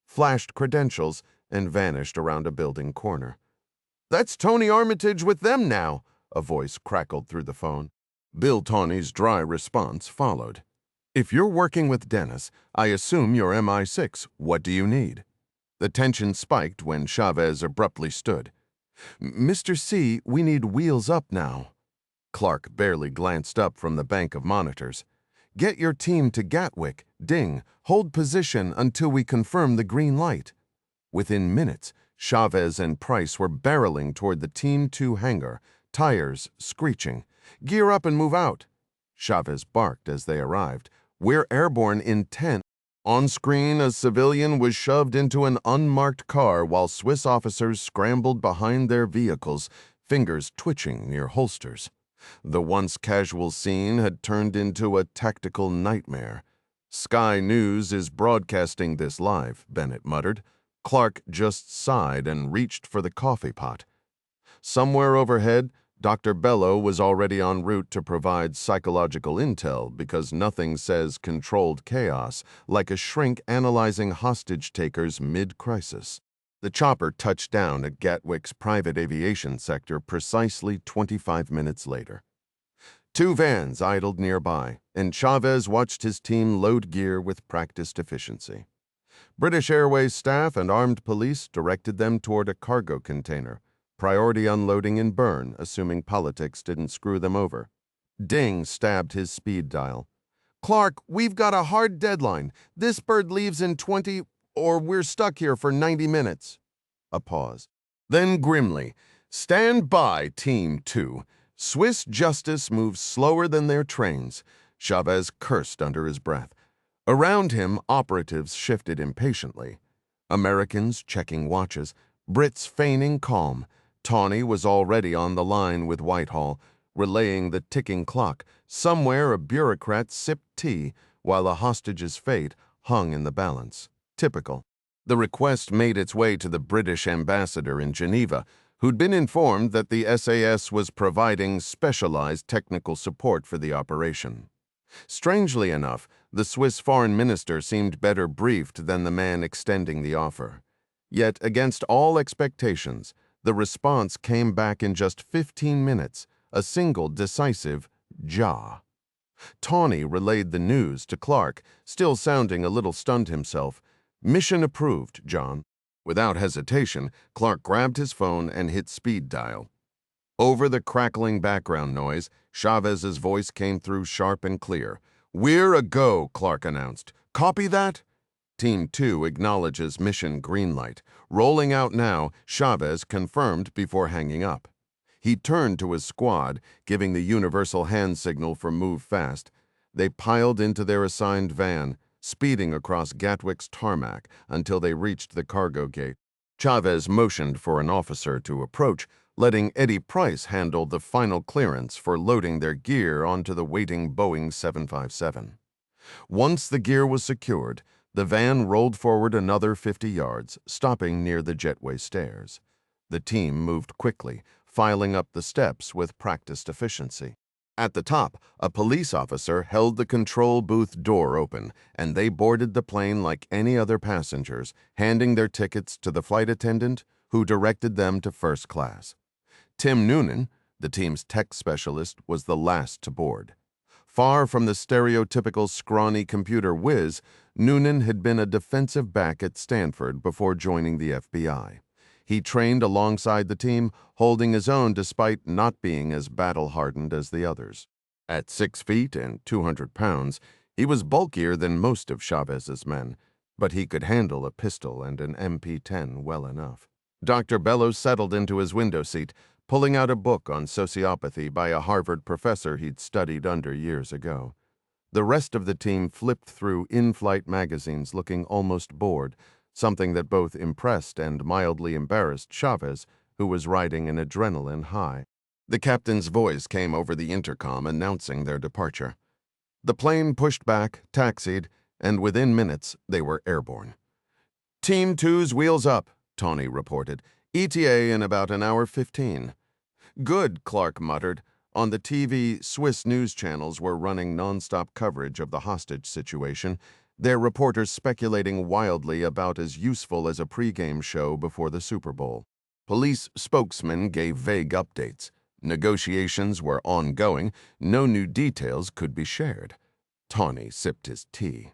flashed credentials, and vanished around a building corner. "That's Tony Armitage with them now," a voice crackled through the phone. Bill Tawney's dry response followed. "If you're working with Dennis, I assume you're MI6. What do you need?" The tension spiked when Chavez abruptly stood. "Mr. C, we need wheels up now." Clark barely glanced up from the bank of monitors. "Get your team to Gatwick. Ding. Hold position until we confirm the green light." Within minutes, Chavez and Price were barreling toward the Team 2 hangar, tires screeching. "Gear up and move out." Chavez barked as they arrived. "We're airborne in 10. On screen, a civilian was shoved into an unmarked car while Swiss officers scrambled behind their vehicles, fingers twitching near holsters. The once casual scene had turned into a tactical nightmare. "Sky News is broadcasting this live," Bennett muttered. Clark just sighed and reached for the coffee pot. Somewhere overhead, Dr. Bello was already en route to provide psychological intel because nothing says controlled chaos like a shrink analyzing hostage takers mid-crisis. The chopper touched down at Gatwick's private aviation sector precisely 25 minutes later. 2 vans idled nearby, and Chavez watched his team load gear with practiced efficiency. British Airways staff and armed police directed them toward a cargo container, priority unloading in Bern, assuming politics didn't screw them over. Ding stabbed his speed dial. "Clark, we've got a hard deadline. This bird leaves in 20, or we're stuck here for 90 minutes. A pause. Then grimly, "Stand by, Team 2. Swiss justice moves slower than their trains." Chavez cursed under his breath. Around him, operatives shifted impatiently. Americans checking watches, Brits feigning calm. Tawney was already on the line with Whitehall, relaying the ticking clock. Somewhere a bureaucrat sipped tea, while a hostage's fate hung in the balance. Typical. The request made its way to the British ambassador in Geneva, who'd been informed that the SAS was providing specialized technical support for the operation. Strangely enough, the Swiss foreign minister seemed better briefed than the man extending the offer. Yet, against all expectations, the response came back in just 15 minutes, a single decisive "ja." Tawney relayed the news to Clark, still sounding a little stunned himself. "Mission approved, John." Without hesitation, Clark grabbed his phone and hit speed dial. Over the crackling background noise, Chavez's voice came through sharp and clear. "We're a go," Clark announced. "Copy that?" Team 2 acknowledges mission green light. Rolling out now, Chavez confirmed before hanging up. He turned to his squad, giving the universal hand signal for move fast. They piled into their assigned van, speeding across Gatwick's tarmac until they reached the cargo gate. Chavez motioned for an officer to approach, letting Eddie Price handle the final clearance for loading their gear onto the waiting Boeing 757. Once the gear was secured, the van rolled forward another 50 yards, stopping near the jetway stairs. The team moved quickly, filing up the steps with practiced efficiency. At the top, a police officer held the control booth door open, and they boarded the plane like any other passengers, handing their tickets to the flight attendant, who directed them to first class. Tim Noonan, the team's tech specialist, was the last to board. Far from the stereotypical scrawny computer whiz, Noonan had been a defensive back at Stanford before joining the FBI. He trained alongside the team, holding his own despite not being as battle-hardened as the others. At 6 feet and 200 pounds, he was bulkier than most of Chavez's men, but he could handle a pistol and an MP-10 well enough. Dr. Bellows settled into his window seat, pulling out a book on sociopathy by a Harvard professor he'd studied under years ago. The rest of the team flipped through in-flight magazines looking almost bored, something that both impressed and mildly embarrassed Chavez, who was riding an adrenaline high. The captain's voice came over the intercom announcing their departure. The plane pushed back, taxied, and within minutes they were airborne. "Team 2's wheels up," Tawny reported. "ETA in about an hour 15. "Good," Clark muttered. On the TV, Swiss news channels were running nonstop coverage of the hostage situation, their reporters speculating wildly about as useful as a pregame show before the Super Bowl. Police spokesmen gave vague updates. Negotiations were ongoing. No new details could be shared. Tawny sipped his tea.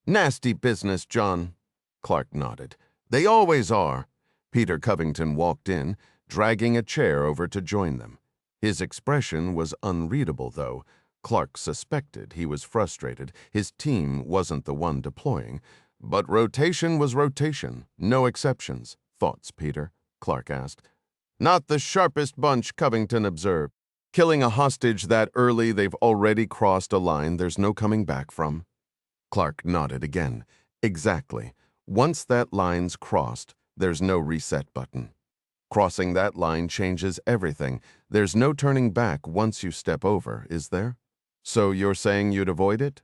"Nasty business, John." Clark nodded. "They always are." Peter Covington walked in, dragging a chair over to join them. His expression was unreadable, though. Clark suspected he was frustrated. His team wasn't the one deploying. But rotation was rotation. No exceptions. "Thoughts, Peter?" Clark asked. "Not the sharpest bunch," Covington observed. "Killing a hostage that early they've already crossed a line there's no coming back from." Clark nodded again. "Exactly. Once that line's crossed, there's no reset button. Crossing that line changes everything. There's no turning back once you step over, is there? So you're saying you'd avoid it?"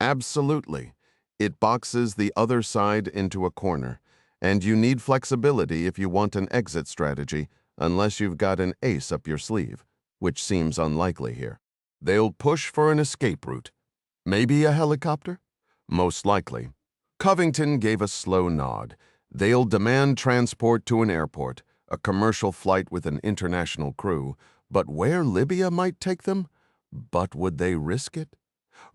"Absolutely. It boxes the other side into a corner. And you need flexibility if you want an exit strategy, unless you've got an ace up your sleeve, which seems unlikely here. They'll push for an escape route. Maybe a helicopter? Most likely." Covington gave a slow nod. "They'll demand transport to an airport, a commercial flight with an international crew. But where Libya might take them? But would they risk it?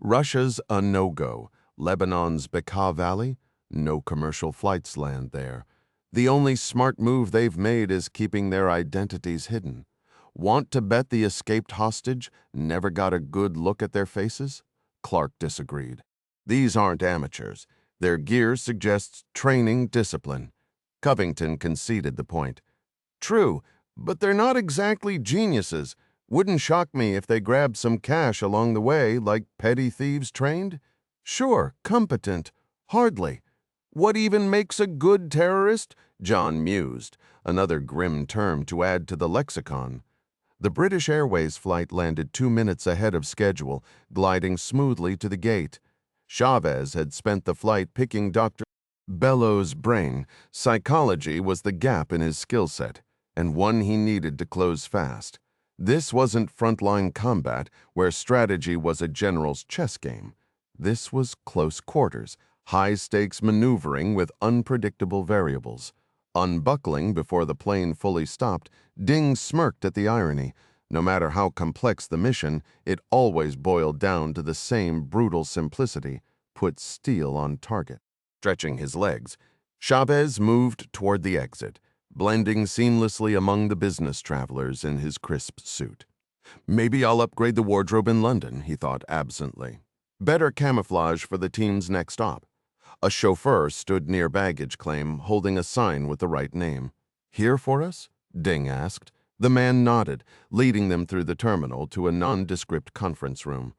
Russia's a no-go. Lebanon's Bekaa Valley? No commercial flights land there. The only smart move they've made is keeping their identities hidden. Want to bet the escaped hostage never got a good look at their faces?" Clark disagreed. "These aren't amateurs. Their gear suggests training discipline." Covington conceded the point. "True, but they're not exactly geniuses. Wouldn't shock me if they grabbed some cash along the way, like petty thieves trained. Sure, competent. Hardly. What even makes a good terrorist?" John mused, another grim term to add to the lexicon. The British Airways flight landed 2 minutes ahead of schedule, gliding smoothly to the gate. Chavez had spent the flight picking Dr. Bellows' brain. Psychology was the gap in his skill set, and one he needed to close fast. This wasn't frontline combat, where strategy was a general's chess game. This was close quarters, high-stakes maneuvering with unpredictable variables. Unbuckling before the plane fully stopped, Ding smirked at the irony. No matter how complex the mission, it always boiled down to the same brutal simplicity: put steel on target. Stretching his legs, Chavez moved toward the exit, blending seamlessly among the business travelers in his crisp suit. "Maybe I'll upgrade the wardrobe in London," he thought absently. Better camouflage for the team's next stop. A chauffeur stood near baggage claim, holding a sign with the right name. "Here for us?" Ding asked. The man nodded, leading them through the terminal to a nondescript conference room.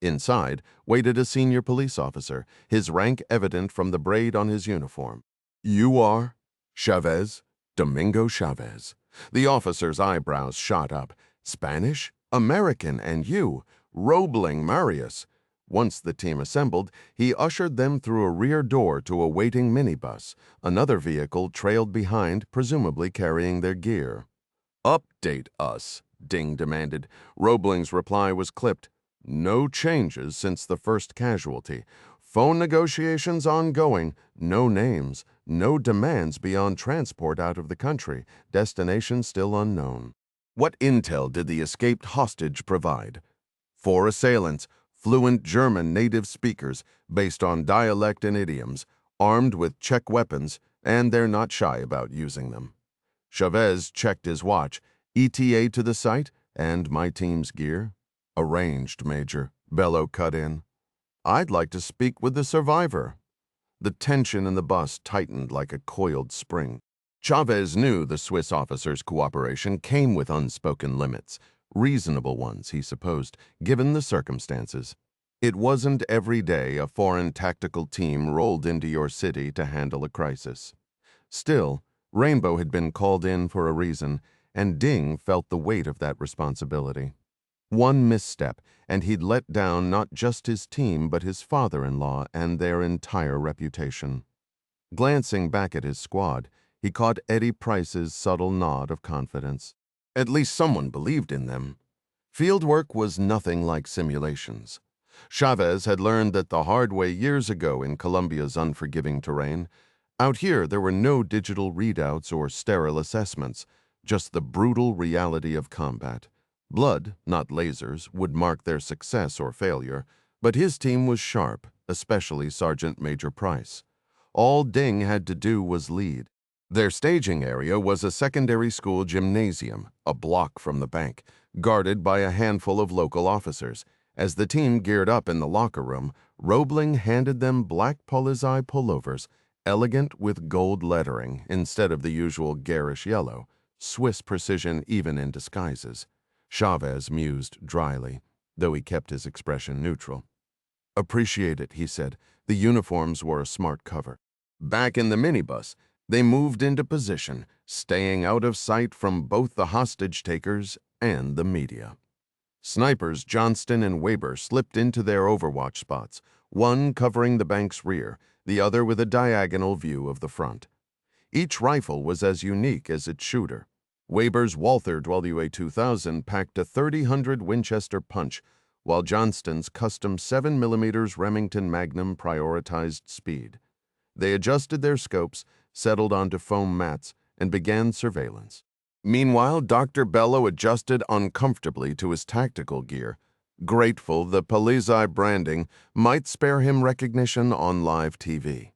Inside waited a senior police officer, his rank evident from the braid on his uniform. "You are?" "Chavez. Domingo Chavez." The officer's eyebrows shot up. "Spanish? American, and you? Roebling Marius." Once the team assembled, he ushered them through a rear door to a waiting minibus. Another vehicle trailed behind, presumably carrying their gear. "Update us," Ding demanded. Roebling's reply was clipped. "No changes since the first casualty. Phone negotiations ongoing. No names. No demands beyond transport out of the country. Destination still unknown." What intel did the escaped hostage provide? 4 assailants, fluent German native speakers, based on dialect and idioms, armed with Czech weapons, and they're not shy about using them. Chavez checked his watch. ETA to the site, and my team's gear. Arranged, Major, Bello cut in. I'd like to speak with the survivor. The tension in the bus tightened like a coiled spring. Chavez knew the Swiss officer's cooperation came with unspoken limits, reasonable ones, he supposed, given the circumstances. It wasn't every day a foreign tactical team rolled into your city to handle a crisis. Still, Rainbow had been called in for a reason, and Ding felt the weight of that responsibility. One misstep, and he'd let down not just his team but his father-in-law and their entire reputation. Glancing back at his squad, he caught Eddie Price's subtle nod of confidence. At least someone believed in them. Field work was nothing like simulations. Chavez had learned that the hard way years ago in Colombia's unforgiving terrain. Out here, there were no digital readouts or sterile assessments, just the brutal reality of combat. Blood, not lasers, would mark their success or failure, but his team was sharp, especially Sergeant Major Price. All Ding had to do was lead. Their staging area was a secondary school gymnasium, a block from the bank, guarded by a handful of local officers. As the team geared up in the locker room, Roebling handed them black Polizei pullovers, elegant with gold lettering instead of the usual garish yellow, Swiss precision even in disguises. Chavez mused dryly, though he kept his expression neutral. "Appreciate it," he said. The uniforms were a smart cover. Back in the minibus, they moved into position, staying out of sight from both the hostage-takers and the media. Snipers Johnston and Weber slipped into their overwatch spots, one covering the bank's rear, the other with a diagonal view of the front. Each rifle was as unique as its shooter. Weber's Walther WA-2000 packed a .30-00 Winchester punch, while Johnston's custom 7mm Remington Magnum prioritized speed. They adjusted their scopes, settled onto foam mats, and began surveillance. Meanwhile, Dr. Bello adjusted uncomfortably to his tactical gear, grateful the Polizei branding might spare him recognition on live TV.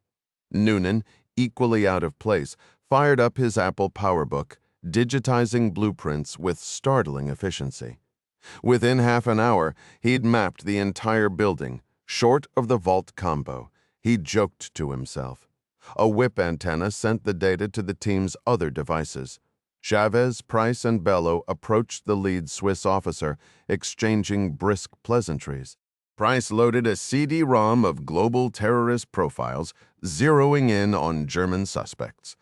Noonan, equally out of place, fired up his Apple PowerBook, digitizing blueprints with startling efficiency. Within half an hour, he'd mapped the entire building, short of the vault combo. He joked to himself. A whip antenna sent the data to the team's other devices. Chavez, Price, and Bello approached the lead Swiss officer, exchanging brisk pleasantries. Price loaded a CD-ROM of global terrorist profiles, zeroing in on German suspects.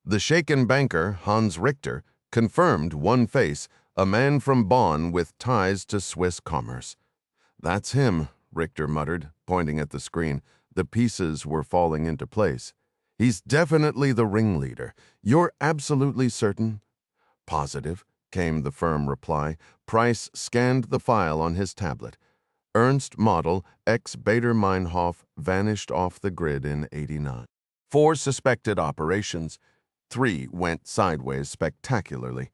The shaken banker, Hans Richter, confirmed one face, a man from Bonn with ties to Swiss commerce. "That's him," Richter muttered, pointing at the screen. The pieces were falling into place. "He's definitely the ringleader. You're absolutely certain?" "Positive," came the firm reply. Price scanned the file on his tablet. Ernst Model ex Bader-Meinhof vanished off the grid in '89. 4 suspected operations. 3 went sideways spectacularly.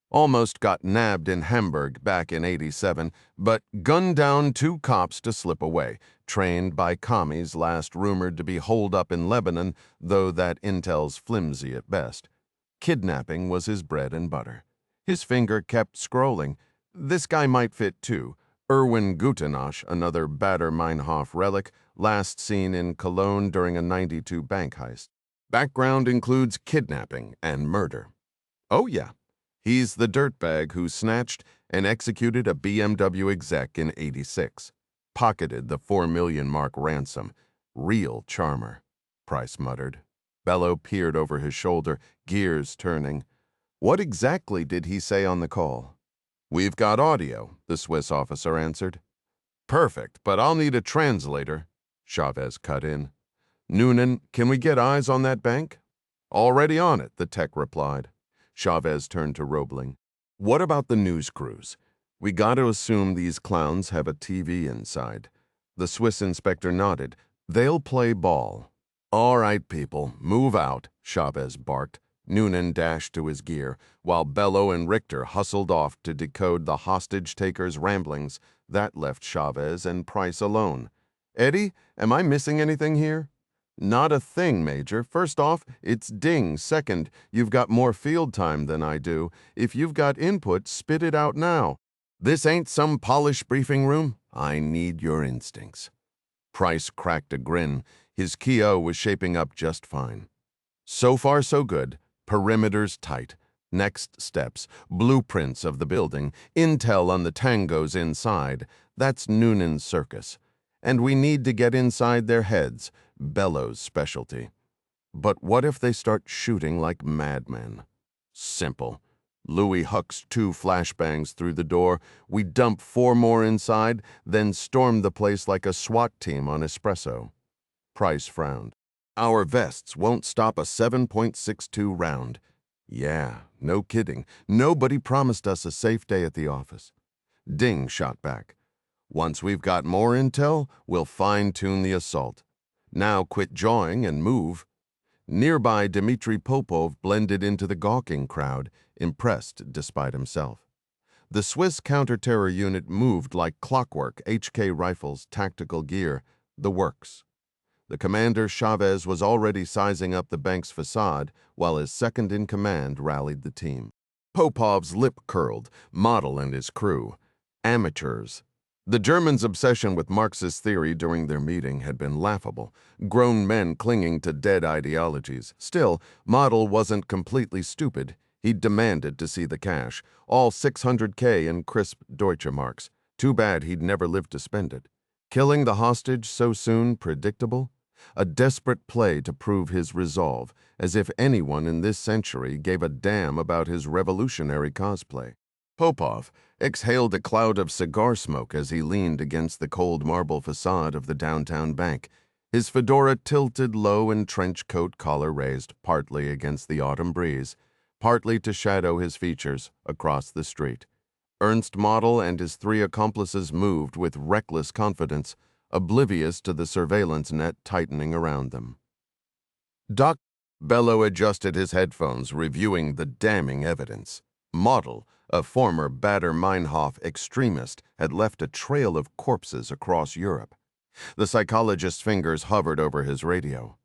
Almost got nabbed in Hamburg back in '87, but gunned down 2 cops to slip away, trained by commies last rumored to be holed up in Lebanon, though that intel's flimsy at best. Kidnapping was his bread and butter. His finger kept scrolling. This guy might fit too. Erwin Gutenasch, another Bader-Meinhof relic, last seen in Cologne during a '92 bank heist. Background includes kidnapping and murder. Oh yeah, he's the dirtbag who snatched and executed a BMW exec in '86. Pocketed the $4 million mark ransom. Real charmer, Price muttered. Bello peered over his shoulder, gears turning. What exactly did he say on the call? "We've got audio," the Swiss officer answered. "Perfect, but I'll need a translator," Chavez cut in. "Noonan, can we get eyes on that bank?" "Already on it," the tech replied. Chavez turned to Roebling. "What about the news crews? We got to assume these clowns have a TV inside." The Swiss inspector nodded. "They'll play ball." "All right, people, move out," Chavez barked. Noonan dashed to his gear, while Bello and Richter hustled off to decode the hostage-takers' ramblings. That left Chavez and Price alone. "Eddie, am I missing anything here?" "Not a thing, Major. First off, it's Ding. Second, you've got more field time than I do. If you've got input, spit it out now." This ain't some polished briefing room. I need your instincts. Price cracked a grin. His K.O. was shaping up just fine. So far, so good. Perimeters tight. Next steps, blueprints of the building, intel on the tangos inside. That's Noonan's circus. And we need to get inside their heads, Bellows' specialty. But what if they start shooting like madmen? Simple. Louis hucks 2 flashbangs through the door. We dump 4 more inside, then storm the place like a SWAT team on espresso. Price frowned. Our vests won't stop a 7.62 round. Yeah, no kidding. Nobody promised us a safe day at the office. Ding shot back. Once we've got more intel, we'll fine-tune the assault. Now quit jawing and move. Nearby, Dmitry Popov blended into the gawking crowd, impressed despite himself. The Swiss counter-terror unit moved like clockwork, HK rifles, tactical gear, the works. The commander, Chavez, was already sizing up the bank's facade while his second-in-command rallied the team. Popov's lip curled, Model and his crew. Amateurs. The Germans' obsession with Marxist theory during their meeting had been laughable, grown men clinging to dead ideologies. Still, Model wasn't completely stupid. He demanded to see the cash, all 600K in crisp Deutsche Marks. Too bad he'd never lived to spend it. Killing the hostage so soon predictable? A desperate play to prove his resolve, as if anyone in this century gave a damn about his revolutionary cosplay. Popov exhaled a cloud of cigar smoke as he leaned against the cold marble facade of the downtown bank, his fedora tilted low and trench coat collar raised partly against the autumn breeze, partly to shadow his features across the street. Ernst Model and his 3 accomplices moved with reckless confidence, oblivious to the surveillance net tightening around them. Doc Bello adjusted his headphones, reviewing the damning evidence. Model, a former Baader-Meinhof extremist, had left a trail of corpses across Europe. The psychologist's fingers hovered over his radio.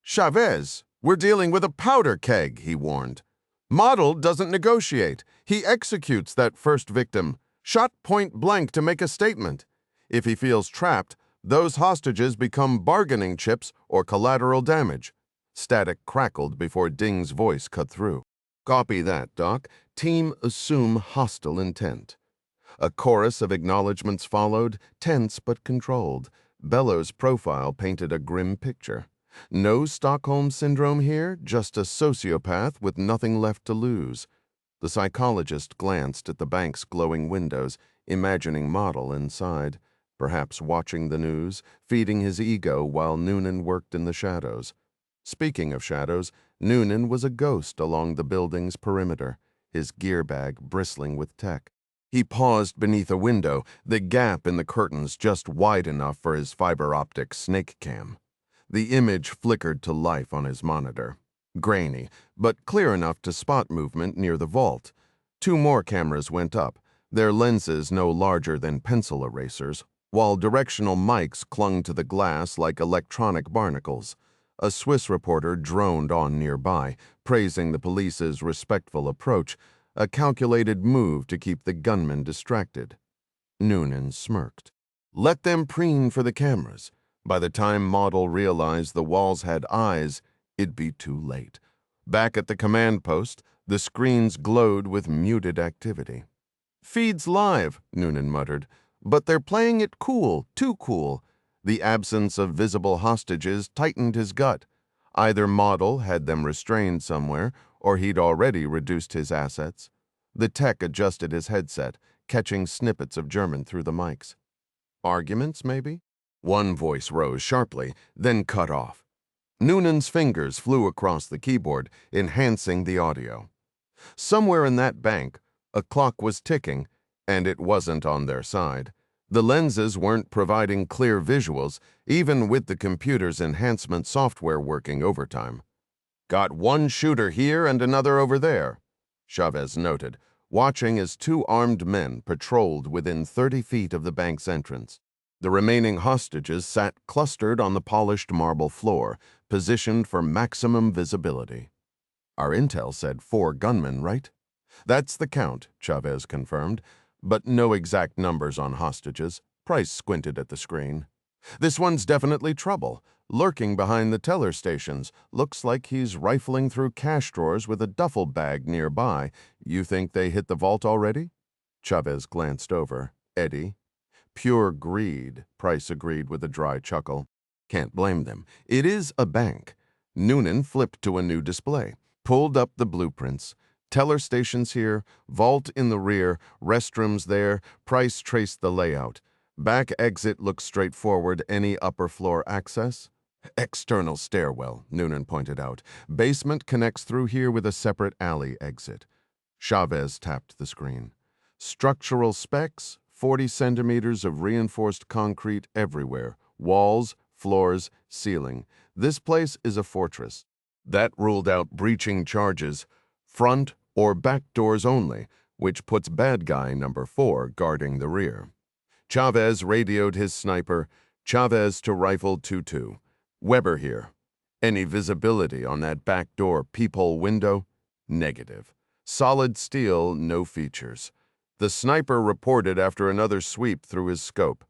"Chavez, we're dealing with a powder keg," he warned. "Model doesn't negotiate. He executes that first victim, shot point blank to make a statement. If he feels trapped, those hostages become bargaining chips or collateral damage." Static crackled before Ding's voice cut through. "Copy that, Doc. Team assume hostile intent." A chorus of acknowledgments followed, tense but controlled. Bellows' profile painted a grim picture. No Stockholm Syndrome here, just a sociopath with nothing left to lose. The psychologist glanced at the bank's glowing windows, imagining Model inside, perhaps watching the news, feeding his ego while Noonan worked in the shadows. Speaking of shadows, Noonan was a ghost along the building's perimeter, his gear bag bristling with tech. He paused beneath a window, the gap in the curtains just wide enough for his fiber-optic snake cam. The image flickered to life on his monitor. Grainy, but clear enough to spot movement near the vault. 2 more cameras went up, their lenses no larger than pencil erasers, while directional mics clung to the glass like electronic barnacles. A Swiss reporter droned on nearby, praising the police's respectful approach, a calculated move to keep the gunman distracted. Noonan smirked. Let them preen for the cameras. By the time Model realized the walls had eyes, it'd be too late. Back at the command post, the screens glowed with muted activity. "Feed's live," Noonan muttered, "but they're playing it cool, too cool." The absence of visible hostages tightened his gut. Either Model had them restrained somewhere, or he'd already reduced his assets. The tech adjusted his headset, catching snippets of German through the mics. Arguments, maybe? One voice rose sharply, then cut off. Noonan's fingers flew across the keyboard, enhancing the audio. Somewhere in that bank, a clock was ticking, and it wasn't on their side. The lenses weren't providing clear visuals, even with the computer's enhancement software working overtime. "Got one shooter here and another over there," Chavez noted, watching as 2 armed men patrolled within 30 feet of the bank's entrance. The remaining hostages sat clustered on the polished marble floor, positioned for maximum visibility. "Our intel said 4 gunmen, right?" "That's the count," Chavez confirmed. but no exact numbers on hostages. Price squinted at the screen. This one's definitely trouble. Lurking behind the teller stations. Looks like he's rifling through cash drawers with a duffel bag nearby. You think they hit the vault already? Chavez glanced over. Eddie? Pure greed, Price agreed with a dry chuckle. Can't blame them. It is a bank. Noonan flipped to a new display, pulled up the blueprints. Teller stations here, vault in the rear, restrooms there. Price traced the layout. Back exit looks straightforward. Any upper floor access? External stairwell, Noonan pointed out. Basement connects through here with a separate alley exit. Chavez tapped the screen. Structural specs, 40 centimeters of reinforced concrete everywhere. Walls, floors, ceiling. This place is a fortress. That ruled out breaching charges. Front or back doors only, which puts bad guy number 4 guarding the rear. Chavez radioed his sniper. Chavez to rifle 2-2. Weber here. Any visibility on that back door peephole window? Negative. Solid steel, no features. The sniper reported after another sweep through his scope.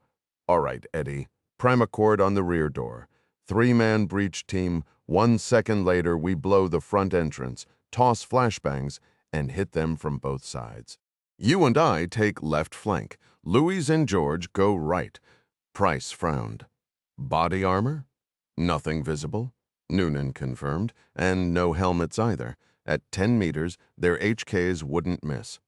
All right, Eddie. Primacord on the rear door. 3-man breach team. 1 second later, we blow the front entrance, toss flashbangs, and hit them from both sides. You and I take left flank. Louis and George go right. Price frowned. Body armor? Nothing visible, Noonan confirmed, and no helmets either. At 10 meters, their HKs wouldn't miss.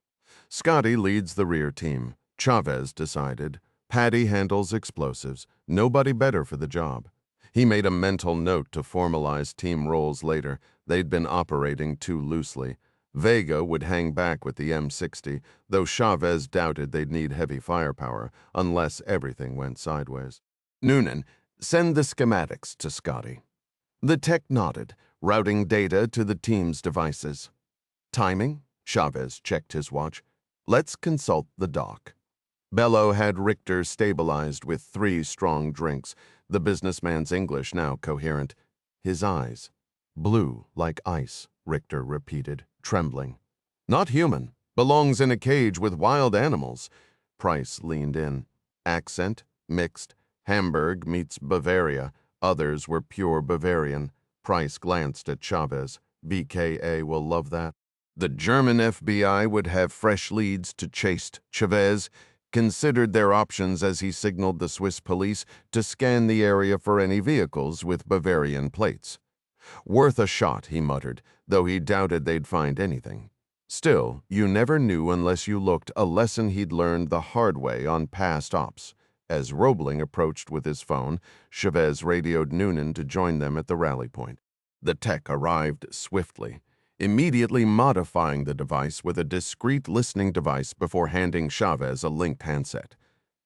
Scotty leads the rear team. Chavez decided. Paddy handles explosives. Nobody better for the job. He made a mental note to formalize team roles later. They'd been operating too loosely. Vega would hang back with the M60, though Chavez doubted they'd need heavy firepower unless everything went sideways. Noonan, send the schematics to Scotty. The tech nodded, routing data to the team's devices. Timing? Chavez checked his watch. Let's consult the doc. Bello had Richter stabilized with 3 strong drinks, the businessman's English now coherent. His eyes. Blue like ice, Richter repeated, trembling. Not human. Belongs in a cage with wild animals. Price leaned in. Accent? Mixed. Hamburg meets Bavaria. Others were pure Bavarian. Price glanced at Chavez. BKA will love that. The German FBI would have fresh leads to chase. Chavez considered their options as he signaled the Swiss police to scan the area for any vehicles with Bavarian plates. Worth a shot, he muttered, though he doubted they'd find anything. Still, you never knew unless you looked, a lesson he'd learned the hard way on past ops. As Roebling approached with his phone, Chavez radioed Noonan to join them at the rally point. The tech arrived swiftly, immediately modifying the device with a discreet listening device before handing Chavez a linked handset.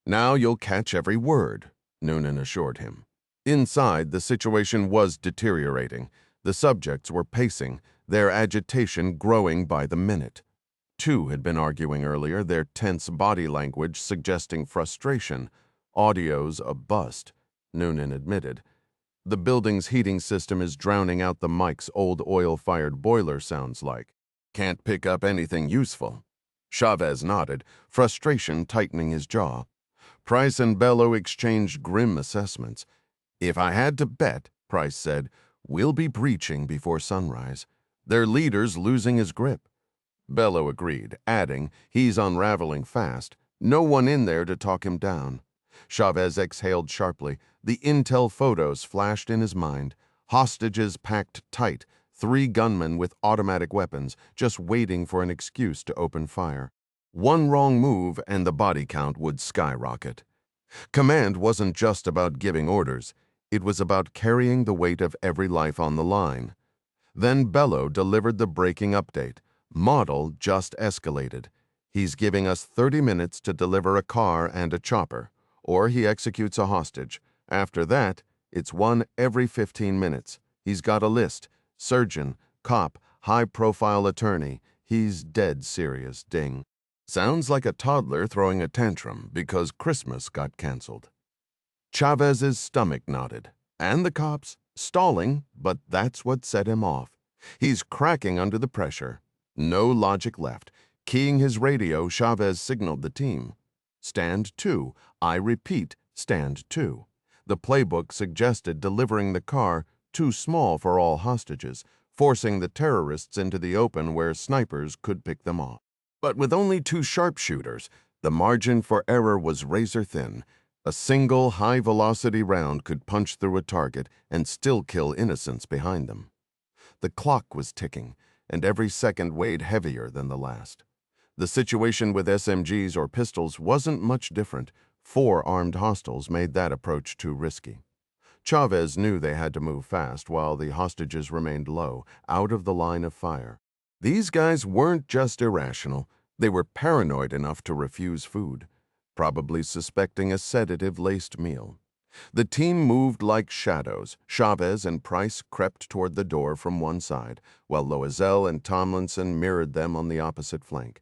Now you'll catch every word, Noonan assured him. Inside, the situation was deteriorating. The subjects were pacing, their agitation growing by the minute. 2 had been arguing earlier, their tense body language suggesting frustration. Audio's a bust, Noonan admitted. The building's heating system is drowning out the mic's old oil-fired boiler sounds like. Can't pick up anything useful. Chavez nodded, frustration tightening his jaw. Price and Bello exchanged grim assessments. If I had to bet, Price said, we'll be breaching before sunrise. Their leader's losing his grip. Bello agreed, adding, he's unraveling fast. No one in there to talk him down. Chavez exhaled sharply. The intel photos flashed in his mind. Hostages packed tight, 3 gunmen with automatic weapons, just waiting for an excuse to open fire. One wrong move and the body count would skyrocket. Command wasn't just about giving orders. It was about carrying the weight of every life on the line. Then Bello delivered the breaking update. Model just escalated. He's giving us 30 minutes to deliver a car and a chopper, or he executes a hostage. After that, it's 1 every 15 minutes. He's got a list. Surgeon, cop, high-profile attorney. He's dead serious, ding. Sounds like a toddler throwing a tantrum because Christmas got canceled. Chavez's stomach nodded. And the cops, stalling, but that's what set him off. He's cracking under the pressure. No logic left. Keying his radio, Chavez signaled the team. Stand 2. I repeat, stand 2. The playbook suggested delivering the car too small for all hostages, forcing the terrorists into the open where snipers could pick them off. But with only 2 sharpshooters, the margin for error was razor thin. A single high-velocity round could punch through a target and still kill innocents behind them. The clock was ticking, and every second weighed heavier than the last. The situation with SMGs or pistols wasn't much different. 4 armed hostiles made that approach too risky. Chavez knew they had to move fast while the hostages remained low, out of the line of fire. These guys weren't just irrational. They were paranoid enough to refuse food, probably suspecting a sedative-laced meal. The team moved like shadows. Chavez and Price crept toward the door from one side, while Loisel and Tomlinson mirrored them on the opposite flank.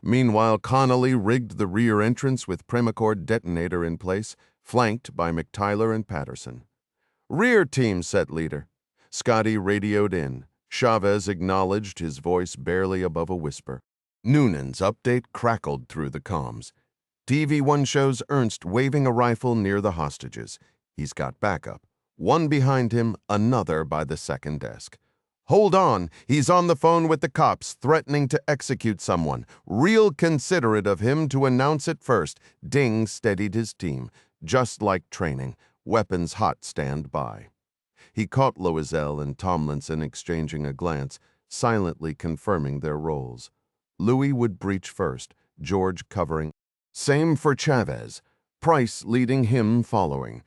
Meanwhile, Connolly rigged the rear entrance with Primacord detonator in place, flanked by McTyler and Patterson. "Rear team, set leader." Scotty radioed in. Chavez acknowledged, his voice barely above a whisper. Noonan's update crackled through the comms. TV1 shows Ernst waving a rifle near the hostages. He's got backup. One behind him, another by the second desk. "Hold on, he's on the phone with the cops, threatening to execute someone. Real considerate of him to announce it first." Ding steadied his team, just like training, weapons hot standby. He caught Loisel and Tomlinson exchanging a glance, silently confirming their roles. Louis would breach first, George covering. Same for Chavez, Price leading, him following.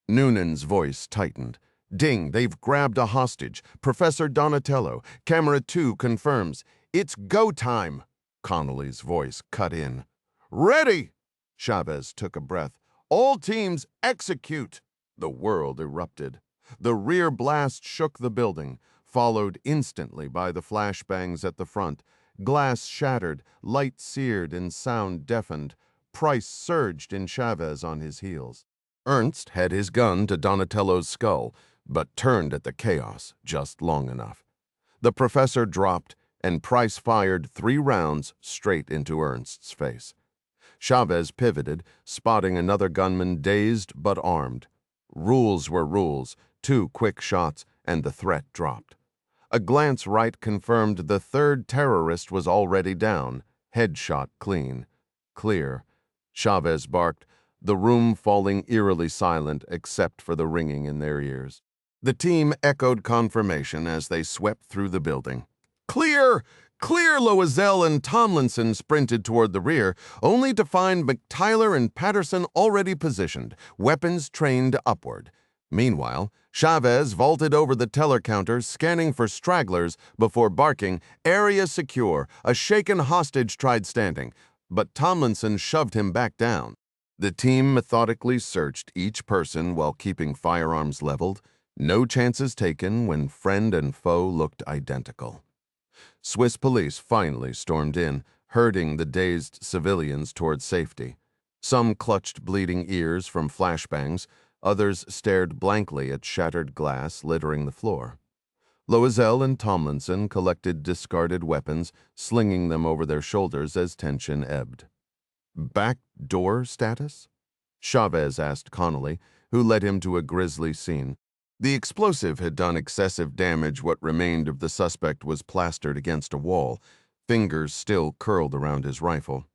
Noonan's voice tightened. "Ding, they've grabbed a hostage. Professor Donatello. Camera 2 confirms. It's go time." Connolly's voice cut in. "Ready!" Chavez took a breath. "All teams, execute!" The world erupted. The rear blast shook the building, followed instantly by the flashbangs at the front. Glass shattered, light seared, and sound deafened. Price surged in Chavez on his heels. Ernst had his gun to Donatello's skull, but turned at the chaos just long enough. The professor dropped, and Price fired 3 rounds straight into Ernst's face. Chavez pivoted, spotting another gunman dazed but armed. Rules were rules. 2 quick shots, and the threat dropped. A glance right confirmed the 3rd terrorist was already down. Headshot clean. Clear. Chavez barked, the room falling eerily silent except for the ringing in their ears. The team echoed confirmation as they swept through the building. "Clear! Clear!" Loisel and Tomlinson sprinted toward the rear, only to find McTyler and Patterson already positioned, weapons trained upward. Meanwhile, Chavez vaulted over the teller counter, scanning for stragglers before barking, "Area secure." A shaken hostage tried standing, but Tomlinson shoved him back down. The team methodically searched each person while keeping firearms leveled. No chances taken when friend and foe looked identical. Swiss police finally stormed in, herding the dazed civilians toward safety. Some clutched bleeding ears from flashbangs. Others stared blankly at shattered glass littering the floor. Loisel and Tomlinson collected discarded weapons, slinging them over their shoulders as tension ebbed. "Back door status?" Chavez asked Connolly, who led him to a grisly scene. The explosive had done excessive damage. What remained of the suspect was plastered against a wall. Fingers still curled around his rifle.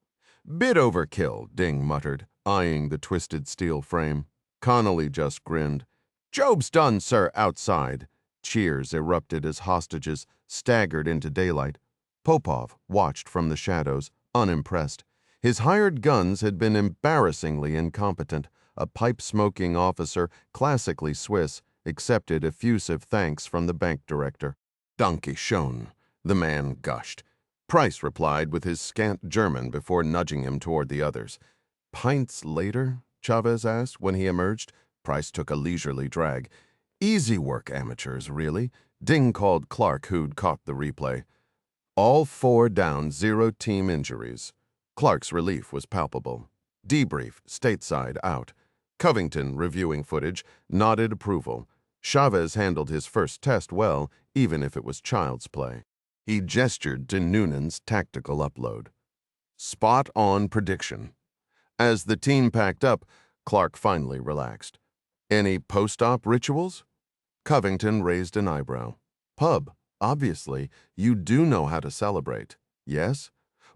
"Bit overkill," Ding muttered, eyeing the twisted steel frame. Connolly just grinned. "Job's done, sir, outside." Cheers erupted as hostages staggered into daylight. Popov watched from the shadows, unimpressed. His hired guns had been embarrassingly incompetent. A pipe-smoking officer, classically Swiss, accepted effusive thanks from the bank director. "Danke schön," the man gushed. Price replied with his scant German before nudging him toward the others. "Pints later?" Chavez asked when he emerged. Price took a leisurely drag. "Easy work, amateurs, really." Ding called Clark, who'd caught the replay. "All 4 down, 0 team injuries." Clark's relief was palpable. Debrief, stateside, out. Covington, reviewing footage, nodded approval. Chavez handled his first test well, even if it was child's play. He gestured to Noonan's tactical upload. Spot-on prediction. As the team packed up, Clark finally relaxed. Any post-op rituals? Covington raised an eyebrow. Pub, obviously. You do know how to celebrate. Yes?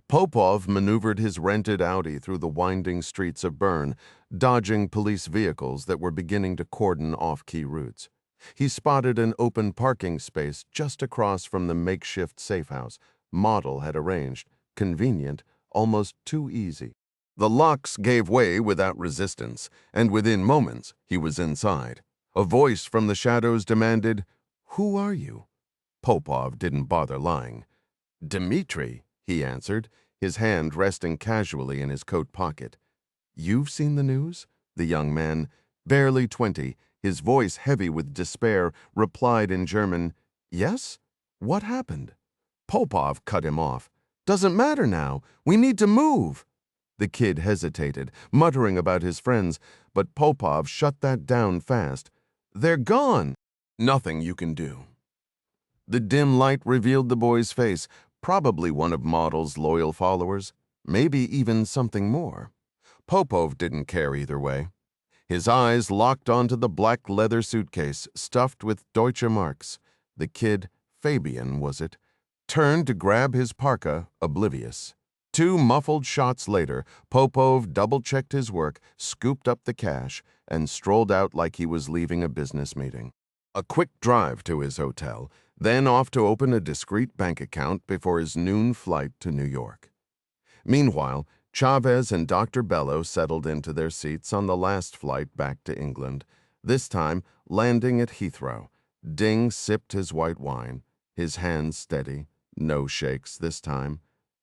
Popov maneuvered his rented Audi through the winding streets of Bern, dodging police vehicles that were beginning to cordon off key routes. He spotted an open parking space just across from the makeshift safe house Model had arranged. Convenient, almost too easy. The locks gave way without resistance, and within moments he was inside. A voice from the shadows demanded, "Who are you?" Popov didn't bother lying. "Dmitri," he answered, his hand resting casually in his coat pocket. "You've seen the news?" The young man, barely 20, his voice heavy with despair, replied in German, "Yes? What happened?" Popov cut him off. "Doesn't matter now. We need to move." The kid hesitated, muttering about his friends, but Popov shut that down fast. "They're gone. Nothing you can do." The dim light revealed the boy's face, probably one of Model's loyal followers, maybe even something more. Popov didn't care either way. His eyes locked onto the black leather suitcase stuffed with Deutsche Marks. The kid, Fabian was it, turned to grab his parka, oblivious. 2 muffled shots later, Popov double-checked his work, scooped up the cash, and strolled out like he was leaving a business meeting. A quick drive to his hotel, then off to open a discreet bank account before his noon flight to New York. Meanwhile, Chavez and Dr. Bello settled into their seats on the last flight back to England, this time landing at Heathrow. Ding sipped his white wine, his hands steady, no shakes this time.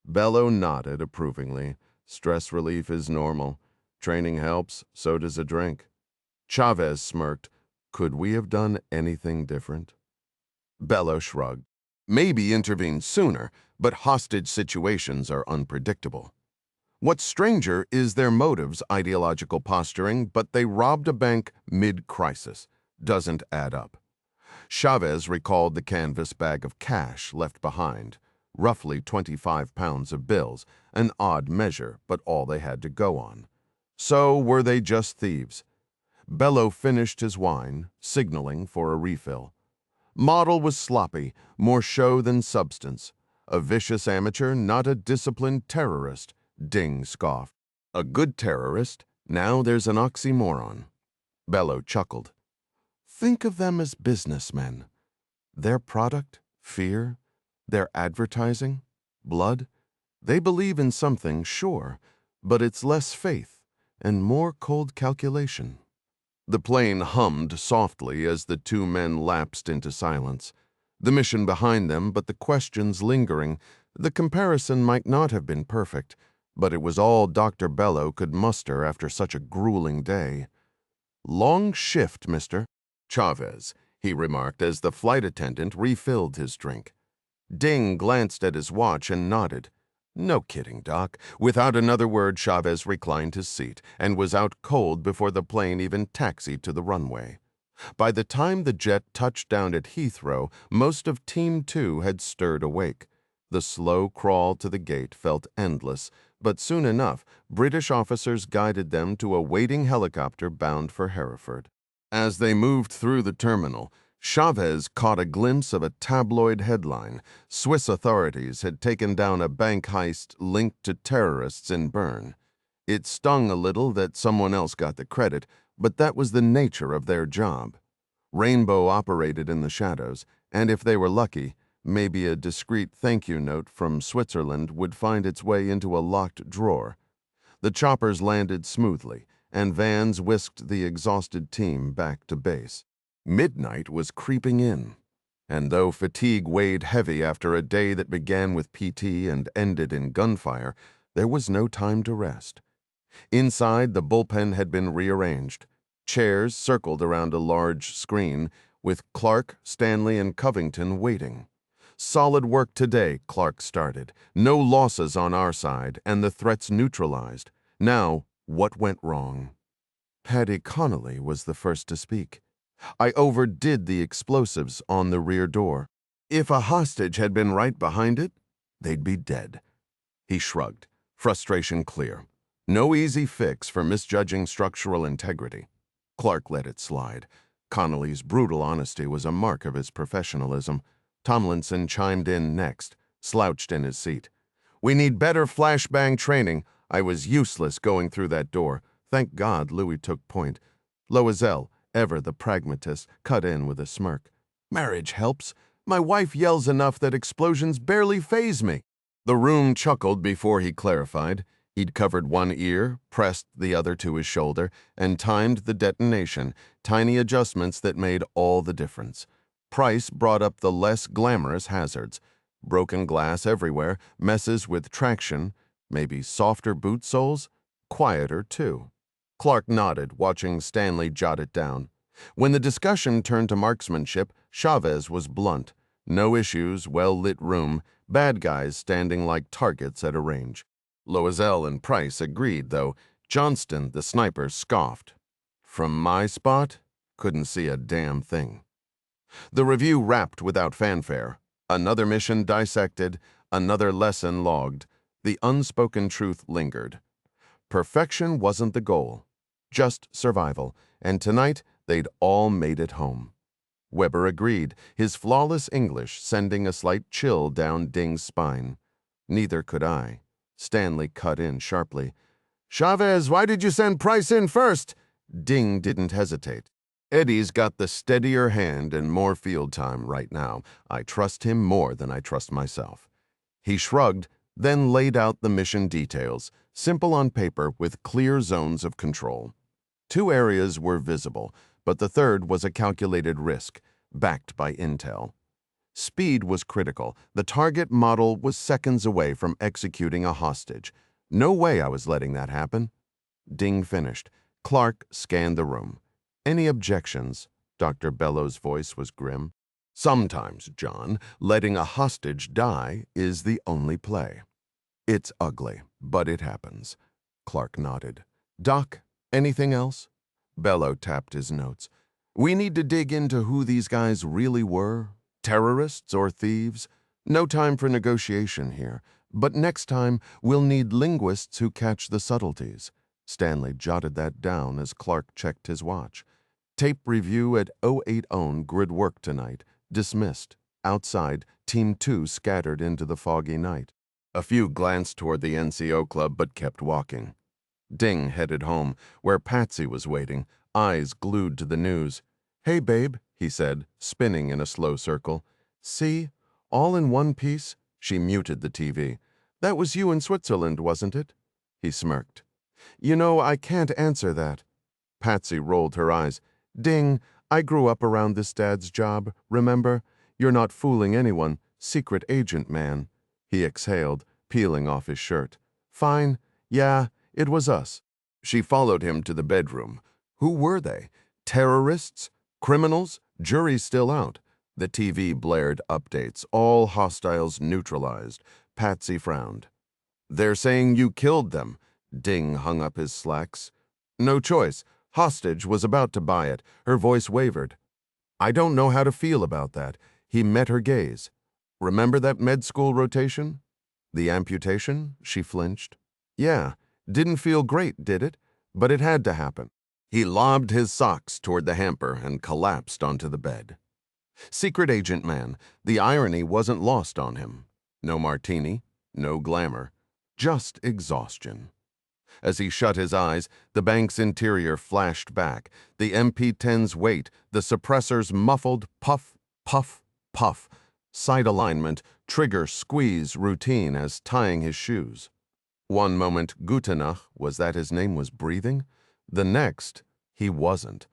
Bello nodded approvingly. Stress relief is normal. Training helps, so does a drink. Chavez smirked. Could we have done anything different? Bello shrugged. Maybe intervened sooner, but hostage situations are unpredictable. What's stranger is their motives, ideological posturing, but they robbed a bank mid-crisis. Doesn't add up. Chavez recalled the canvas bag of cash left behind, roughly 25 pounds of bills, an odd measure, but all they had to go on. So were they just thieves? Bello finished his wine, signaling for a refill. Model was sloppy, more show than substance. A vicious amateur, not a disciplined terrorist, Ding scoffed. A good terrorist? Now there's an oxymoron. Bello chuckled. Think of them as businessmen. Their product, fear. Their advertising, blood. They believe in something, sure, but it's less faith and more cold calculation. The plane hummed softly as the 2 men lapsed into silence. The mission behind them, but the questions lingering. The comparison might not have been perfect, but it was all Dr. Bello could muster after such a grueling day. "Long shift, mister." "Chavez," he remarked as the flight attendant refilled his drink. Ding glanced at his watch and nodded. "No kidding, Doc." Without another word, Chavez reclined his seat and was out cold before the plane even taxied to the runway. By the time the jet touched down at Heathrow, most of Team 2 had stirred awake. The slow crawl to the gate felt endless, but soon enough, British officers guided them to a waiting helicopter bound for Hereford. As they moved through the terminal, Chavez caught a glimpse of a tabloid headline. Swiss authorities had taken down a bank heist linked to terrorists in Bern. It stung a little that someone else got the credit, but that was the nature of their job. Rainbow operated in the shadows, and if they were lucky, maybe a discreet thank you note from Switzerland would find its way into a locked drawer. The choppers landed smoothly, and vans whisked the exhausted team back to base. Midnight was creeping in, and though fatigue weighed heavy after a day that began with PT and ended in gunfire, there was no time to rest. Inside, the bullpen had been rearranged. Chairs circled around a large screen, with Clark, Stanley, and Covington waiting. "Solid work today," Clark started. "No losses on our side, and the threats neutralized. Now, what went wrong?" Paddy Connolly was the first to speak. "I overdid the explosives on the rear door." If a hostage had been right behind it, they'd be dead. He shrugged, frustration clear. No easy fix for misjudging structural integrity. Clark let it slide. Connolly's brutal honesty was a mark of his professionalism. Tomlinson chimed in next, slouched in his seat. We need better flashbang training. I was useless going through that door. Thank God Louis took point. Loisel, ever the pragmatist, cut in with a smirk. Marriage helps. My wife yells enough that explosions barely faze me. The room chuckled before he clarified. He'd covered one ear, pressed the other to his shoulder, and timed the detonation, tiny adjustments that made all the difference. Price brought up the less glamorous hazards. Broken glass everywhere, messes with traction, maybe softer boot soles, quieter too. Clark nodded, watching Stanley jot it down. When the discussion turned to marksmanship, Chavez was blunt. No issues, well-lit room, bad guys standing like targets at a range. Loisel and Price agreed, though. Johnston, the sniper, scoffed. From my spot, couldn't see a damn thing. The review wrapped without fanfare. Another mission dissected, another lesson logged. The unspoken truth lingered. Perfection wasn't the goal, just survival, and tonight they'd all made it home. Weber agreed, his flawless English sending a slight chill down Ding's spine. Neither could I. Stanley cut in sharply. Chavez, why did you send Price in first? Ding didn't hesitate. Eddie's got the steadier hand and more field time right now. I trust him more than I trust myself. He shrugged, then laid out the mission details, simple on paper with clear zones of control. 2 areas were visible, but the third was a calculated risk, backed by intel. Speed was critical. The target model was seconds away from executing a hostage. No way I was letting that happen. Ding finished. Clark scanned the room. Any objections? Dr. Bellow's voice was grim. Sometimes, John, letting a hostage die is the only play. It's ugly, but it happens. Clark nodded. Doc, anything else? Bellow tapped his notes. We need to dig into who these guys really were. Terrorists or thieves? No time for negotiation here, but next time we'll need linguists who catch the subtleties. Stanley jotted that down as Clark checked his watch. Tape review at 080 grid work tonight. Dismissed. Outside, Team 2 scattered into the foggy night. A few glanced toward the NCO club but kept walking. Ding headed home, where Patsy was waiting, eyes glued to the news. Hey, babe, he said, spinning in a slow circle. See? All in one piece? She muted the TV. That was you in Switzerland, wasn't it? He smirked. You know, I can't answer that. Patsy rolled her eyes. Ding, I grew up around this dad's job, remember? You're not fooling anyone. Secret agent man. He exhaled, peeling off his shirt. Fine. Yeah, it was us. She followed him to the bedroom. Who were they? Terrorists? Criminals? Jury's still out. The TV blared updates, all hostiles neutralized. Patsy frowned. They're saying you killed them. Ding hung up his slacks. No choice. Hostage was about to buy it. Her voice wavered. I don't know how to feel about that. He met her gaze. Remember that med school rotation? The amputation? She flinched. Yeah, didn't feel great, did it? But it had to happen. He lobbed his socks toward the hamper and collapsed onto the bed. Secret agent man, the irony wasn't lost on him. No martini, no glamour, just exhaustion. As he shut his eyes, the bank's interior flashed back, the MP-10's weight, the suppressor's muffled puff, puff, puff, sight alignment, trigger squeeze routine as tying his shoes. One moment, Gutenach, was that his name, was breathing? The next, he wasn't.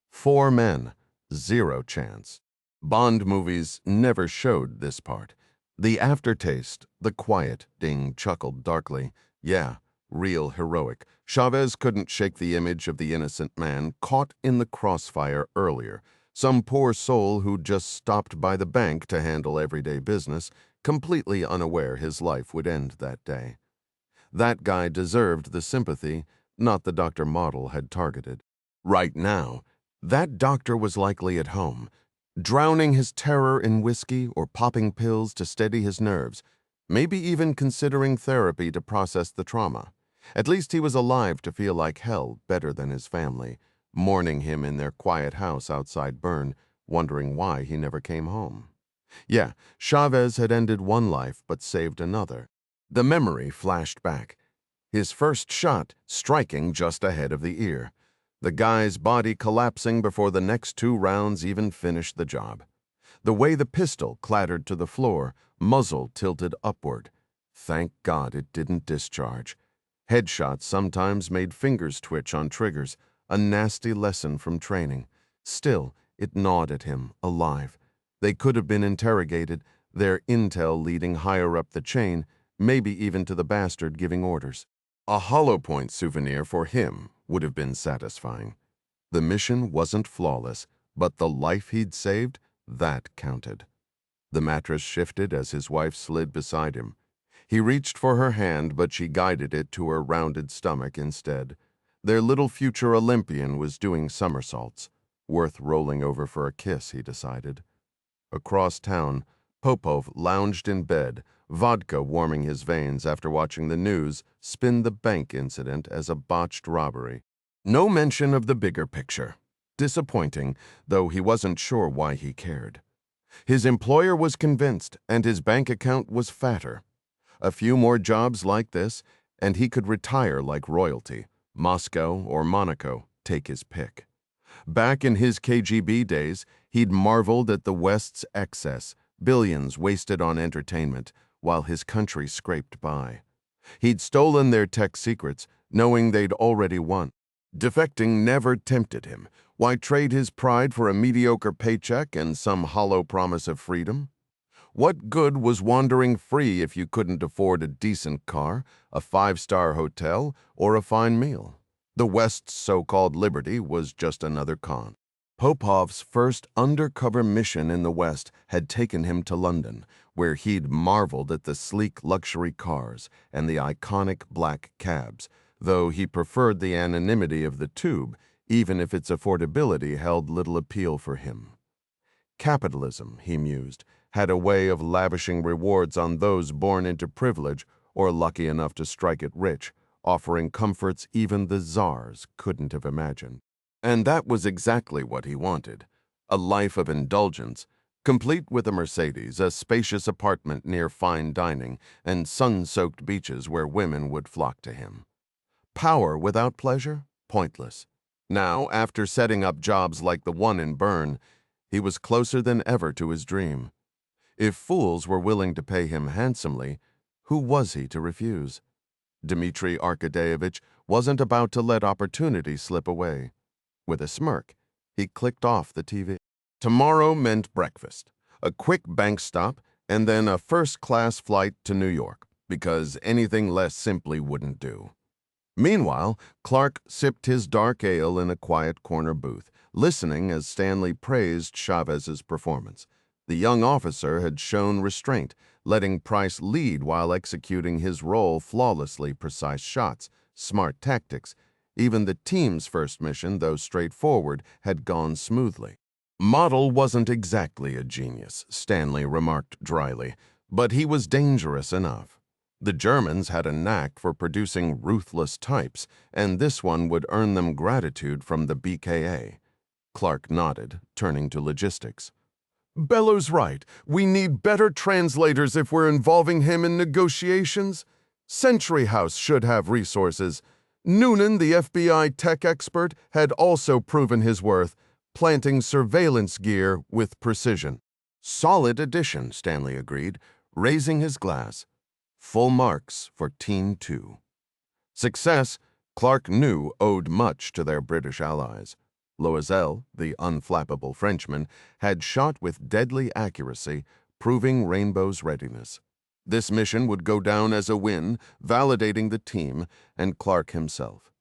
4 men, 0 chance. Bond movies never showed this part. The aftertaste, the quiet, Ding chuckled darkly. Yeah, real heroic. Chavez couldn't shake the image of the innocent man caught in the crossfire earlier. Some poor soul who'd just stopped by the bank to handle everyday business, completely unaware his life would end that day. That guy deserved the sympathy, not the Dr. Model had targeted. Right now, that doctor was likely at home, drowning his terror in whiskey or popping pills to steady his nerves, maybe even considering therapy to process the trauma. At least he was alive to feel like hell better than his family, mourning him in their quiet house outside Bern, wondering why he never came home. Yeah, Chavez had ended one life but saved another. The memory flashed back. His first shot striking just ahead of the ear. The guy's body collapsing before the next 2 rounds even finished the job. The way the pistol clattered to the floor, muzzle tilted upward. Thank God it didn't discharge. Headshots sometimes made fingers twitch on triggers, a nasty lesson from training. Still, it gnawed at him, alive. They could have been interrogated, their intel leading higher up the chain, maybe even to the bastard giving orders. A hollow point souvenir for him would have been satisfying. The mission wasn't flawless, but the life he'd saved, that counted. The mattress shifted as his wife slid beside him. He reached for her hand, but she guided it to her rounded stomach instead. Their little future Olympian was doing somersaults. Worth rolling over for a kiss, he decided. Across town, Popov lounged in bed, vodka warming his veins after watching the news spin the bank incident as a botched robbery. No mention of the bigger picture. Disappointing, though he wasn't sure why he cared. His employer was convinced, and his bank account was fatter. A few more jobs like this, and he could retire like royalty. Moscow or Monaco, take his pick. Back in his KGB days, he'd marveled at the West's excess, billions wasted on entertainment, while his country scraped by. He'd stolen their tech secrets, knowing they'd already won. Defecting never tempted him. Why trade his pride for a mediocre paycheck and some hollow promise of freedom? What good was wandering free if you couldn't afford a decent car, a 5-star hotel, or a fine meal? The West's so-called liberty was just another con. Popov's first undercover mission in the West had taken him to London, where he'd marveled at the sleek luxury cars and the iconic black cabs, though he preferred the anonymity of the tube, even if its affordability held little appeal for him. Capitalism, he mused, had a way of lavishing rewards on those born into privilege or lucky enough to strike it rich, offering comforts even the czars couldn't have imagined. And that was exactly what he wanted, a life of indulgence, complete with a Mercedes, a spacious apartment near fine dining, and sun-soaked beaches where women would flock to him. Power without pleasure? Pointless. Now, after setting up jobs like the one in Bern, he was closer than ever to his dream. If fools were willing to pay him handsomely, who was he to refuse? Dmitri Arkadeyevich wasn't about to let opportunity slip away. With a smirk, he clicked off the TV. Tomorrow meant breakfast, a quick bank stop, and then a first-class flight to New York, because anything less simply wouldn't do. Meanwhile, Clark sipped his dark ale in a quiet corner booth, listening as Stanley praised Chavez's performance. The young officer had shown restraint, letting Price lead while executing his role flawlessly, precise shots, smart tactics. Even the team's first mission, though straightforward, had gone smoothly. Model wasn't exactly a genius, Stanley remarked dryly, but he was dangerous enough. The Germans had a knack for producing ruthless types, and this one would earn them gratitude from the BKA. Clark nodded, turning to logistics. Bellow's right. We need better translators if we're involving him in negotiations. Century House should have resources. Noonan, the FBI tech expert, had also proven his worth, planting surveillance gear with precision. Solid addition, Stanley agreed, raising his glass. Full marks for Team 2. Success, Clark knew, owed much to their British allies. Loisel, the unflappable Frenchman, had shot with deadly accuracy, proving Rainbow's readiness. This mission would go down as a win, validating the team and Clark himself.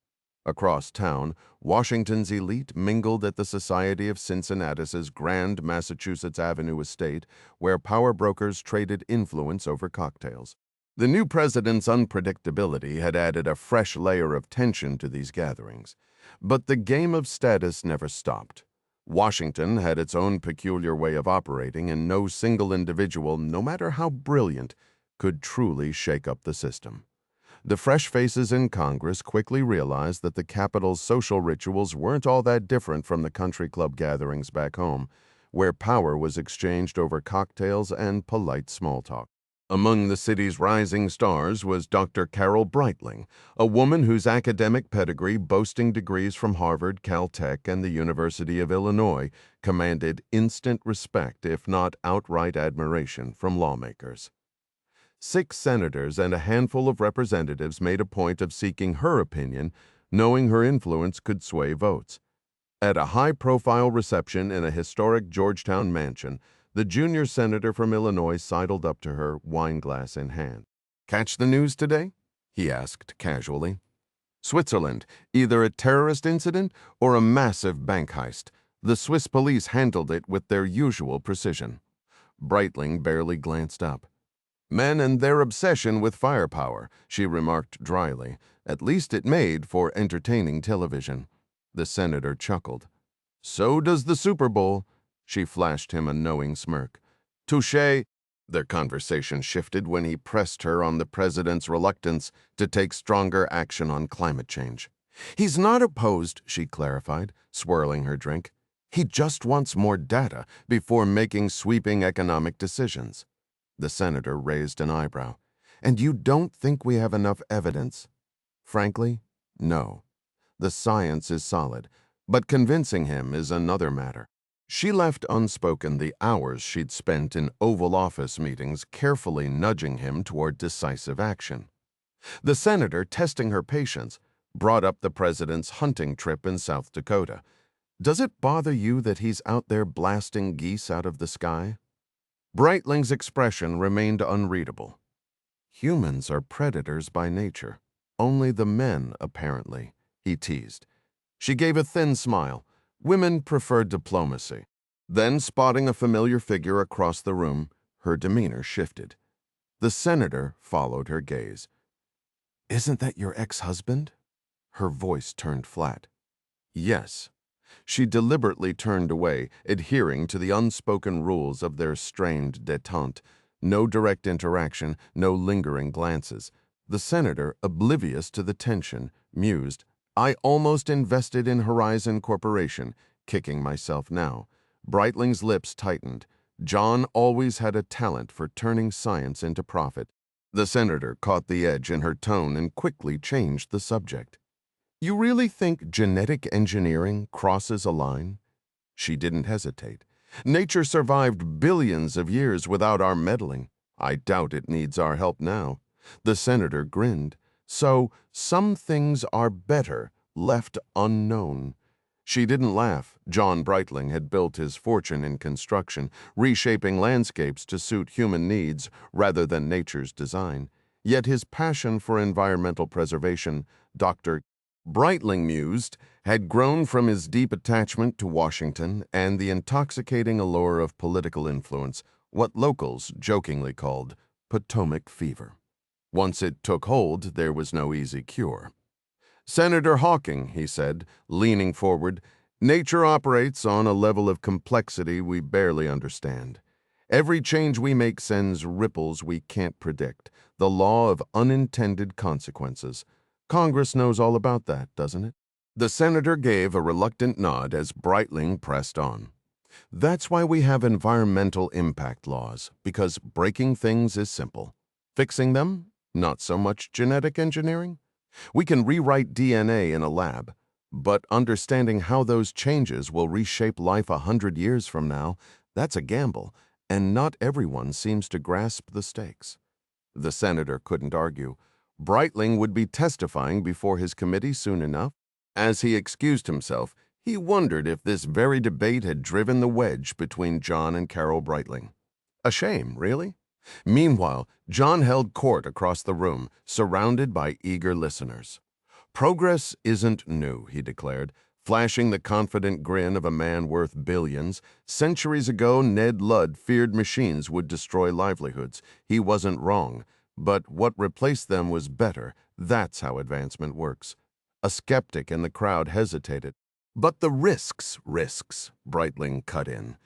Across town, Washington's elite mingled at the Society of Cincinnatus's grand Massachusetts Avenue estate, where power brokers traded influence over cocktails. The new president's unpredictability had added a fresh layer of tension to these gatherings. But the game of status never stopped. Washington had its own peculiar way of operating, and no single individual, no matter how brilliant, could truly shake up the system. The fresh faces in Congress quickly realized that the Capitol's social rituals weren't all that different from the country club gatherings back home, where power was exchanged over cocktails and polite small talk. Among the city's rising stars was Dr. Carol Breitling, a woman whose academic pedigree, boasting degrees from Harvard, Caltech, and the University of Illinois, commanded instant respect, if not outright admiration, from lawmakers. 6 senators and a handful of representatives made a point of seeking her opinion, knowing her influence could sway votes. At a high-profile reception in a historic Georgetown mansion, the junior senator from Illinois sidled up to her, wineglass in hand. "Catch the news today?" he asked casually. "Switzerland, either a terrorist incident or a massive bank heist. The Swiss police handled it with their usual precision." Breitling barely glanced up. "Men and their obsession with firepower," she remarked dryly. "At least it made for entertaining television." The senator chuckled. "So does the Super Bowl." She flashed him a knowing smirk. "Touché." Their conversation shifted when he pressed her on the president's reluctance to take stronger action on climate change. "He's not opposed," she clarified, swirling her drink. "He just wants more data before making sweeping economic decisions." The senator raised an eyebrow. "And you don't think we have enough evidence?" "Frankly, no. The science is solid, but convincing him is another matter." She left unspoken the hours she'd spent in Oval Office meetings carefully nudging him toward decisive action. The senator, testing her patience, brought up the president's hunting trip in South Dakota. "Does it bother you that he's out there blasting geese out of the sky?" Breitling's expression remained unreadable. "Humans are predators by nature. Only the men, apparently," he teased. She gave a thin smile. Women prefer diplomacy. Then, spotting a familiar figure across the room, her demeanor shifted. The senator followed her gaze. "Isn't that your ex-husband?" Her voice turned flat. "Yes." She deliberately turned away, adhering to the unspoken rules of their strained détente. No direct interaction, no lingering glances. The senator, oblivious to the tension, mused, "I almost invested in Horizon Corporation, kicking myself now." Breitling's lips tightened. John always had a talent for turning science into profit. The senator caught the edge in her tone and quickly changed the subject. "You really think genetic engineering crosses a line?" She didn't hesitate. "Nature survived billions of years without our meddling. I doubt it needs our help now." The senator grinned. "So, some things are better left unknown." She didn't laugh. John Breitling had built his fortune in construction, reshaping landscapes to suit human needs rather than nature's design. Yet his passion for environmental preservation, Dr. Breitling mused, had grown from his deep attachment to Washington and the intoxicating allure of political influence, what locals jokingly called Potomac fever. Once it took hold, there was no easy cure. "Senator Hawking," he said, leaning forward, "nature operates on a level of complexity we barely understand. Every change we make sends ripples we can't predict, the law of unintended consequences. Congress knows all about that, doesn't it?" The senator gave a reluctant nod as Breitling pressed on. "That's why we have environmental impact laws, because breaking things is simple. Fixing them, not so much genetic engineering. We can rewrite DNA in a lab, but understanding how those changes will reshape life 100 years from now, that's a gamble, and not everyone seems to grasp the stakes." The senator couldn't argue. Breitling would be testifying before his committee soon enough. As he excused himself, he wondered if this very debate had driven the wedge between John and Carol Breitling. A shame, really. Meanwhile, John held court across the room, surrounded by eager listeners. "Progress isn't new," he declared, flashing the confident grin of a man worth billions. "Centuries ago, Ned Ludd feared machines would destroy livelihoods. He wasn't wrong. But what replaced them was better. That's how advancement works." A skeptic in the crowd hesitated. But the risks, Breitling cut in.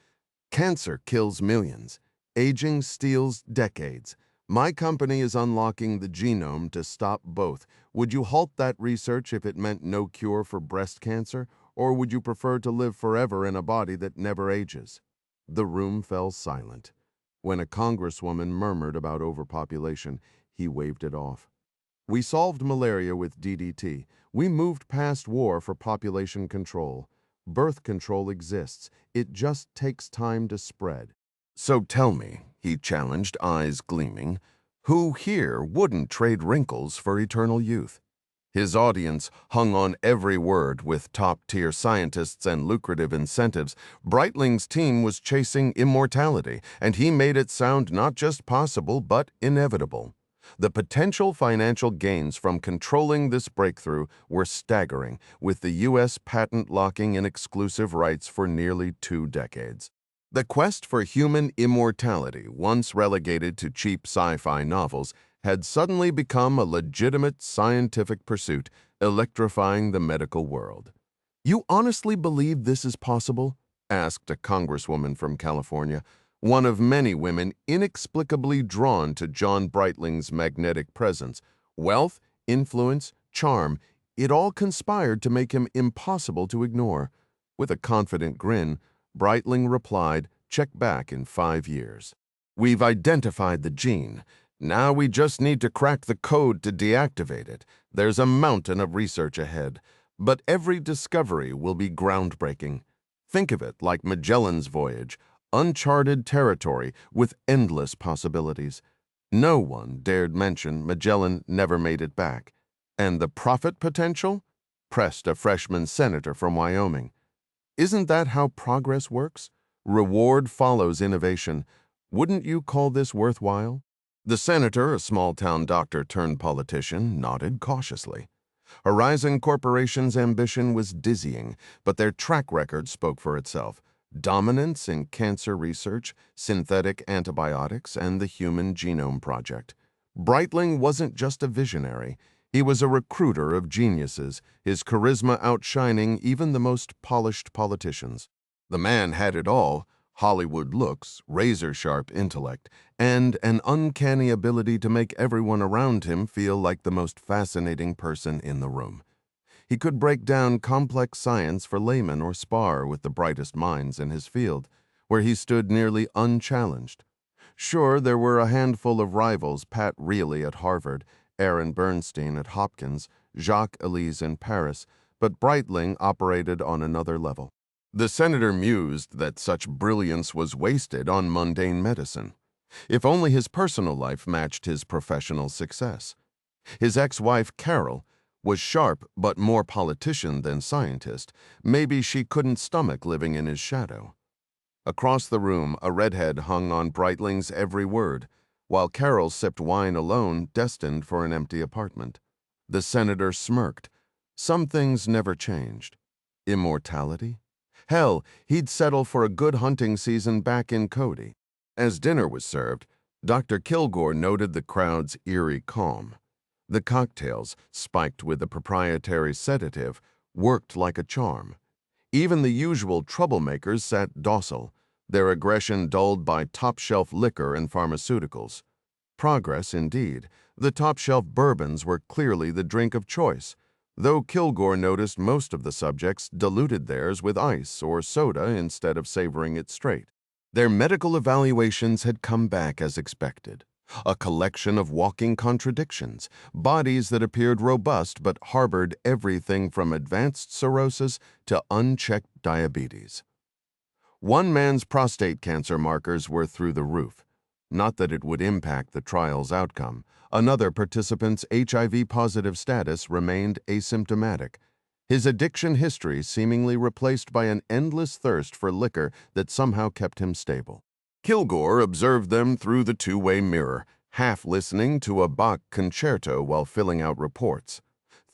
Cancer kills millions. Aging steals decades. My company is unlocking the genome to stop both. Would you halt that research if it meant no cure for breast cancer, or would you prefer to live forever in a body that never ages? The room fell silent. When a congresswoman murmured about overpopulation, he waved it off. We solved malaria with DDT. We moved past war for population control. Birth control exists. It just takes time to spread. So tell me, he challenged, eyes gleaming, who here wouldn't trade wrinkles for eternal youth? His audience hung on every word with top-tier scientists and lucrative incentives. Breitling's team was chasing immortality, and he made it sound not just possible, but inevitable. The potential financial gains from controlling this breakthrough were staggering, with the U.S. patent locking in exclusive rights for nearly 2 decades. The quest for human immortality, once relegated to cheap sci-fi novels, had suddenly become a legitimate scientific pursuit, electrifying the medical world. "You honestly believe this is possible?" asked a congresswoman from California, one of many women inexplicably drawn to John Breitling's magnetic presence. Wealth, influence, charm, it all conspired to make him impossible to ignore. With a confident grin, Breitling replied, "Check back in 5 years. We've identified the gene. Now we just need to crack the code to deactivate it. There's a mountain of research ahead, but every discovery will be groundbreaking. Think of it like Magellan's voyage, uncharted territory with endless possibilities. No one dared mention Magellan never made it back. And the profit potential?" pressed a freshman senator from Wyoming. "Isn't that how progress works? Reward follows innovation. Wouldn't you call this worthwhile?" The senator, a small-town doctor turned politician, nodded cautiously. Horizon Corporation's ambition was dizzying, but their track record spoke for itself. Dominance in cancer research, synthetic antibiotics, and the Human Genome Project. Breitling wasn't just a visionary. He was a recruiter of geniuses, his charisma outshining even the most polished politicians. The man had it all: Hollywood looks, razor-sharp intellect, and an uncanny ability to make everyone around him feel like the most fascinating person in the room. He could break down complex science for laymen or spar with the brightest minds in his field, where he stood nearly unchallenged. Sure, there were a handful of rivals: Pat Reilly at Harvard, Aaron Bernstein at Hopkins, Jacques Ellise in Paris, but Breitling operated on another level. The senator mused that such brilliance was wasted on mundane medicine. If only his personal life matched his professional success. His ex-wife, Carol, was sharp but more politician than scientist. Maybe she couldn't stomach living in his shadow. Across the room, a redhead hung on Breitling's every word, while Carol sipped wine alone, destined for an empty apartment. The senator smirked. Some things never changed. Immortality? Hell, he'd settle for a good hunting season back in Cody. As dinner was served, Dr. Kilgore noted the crowd's eerie calm. The cocktails, spiked with a proprietary sedative, worked like a charm. Even the usual troublemakers sat docile, their aggression dulled by top-shelf liquor and pharmaceuticals. Progress, indeed. The top-shelf bourbons were clearly the drink of choice, though Kilgore noticed most of the subjects diluted theirs with ice or soda instead of savoring it straight. Their medical evaluations had come back as expected. A collection of walking contradictions, bodies that appeared robust but harbored everything from advanced cirrhosis to unchecked diabetes. One man's prostate cancer markers were through the roof. Not that it would impact the trial's outcome. Another participant's HIV-positive status remained asymptomatic. His addiction history seemingly replaced by an endless thirst for liquor that somehow kept him stable. Kilgore observed them through the two-way mirror, half listening to a Bach concerto while filling out reports.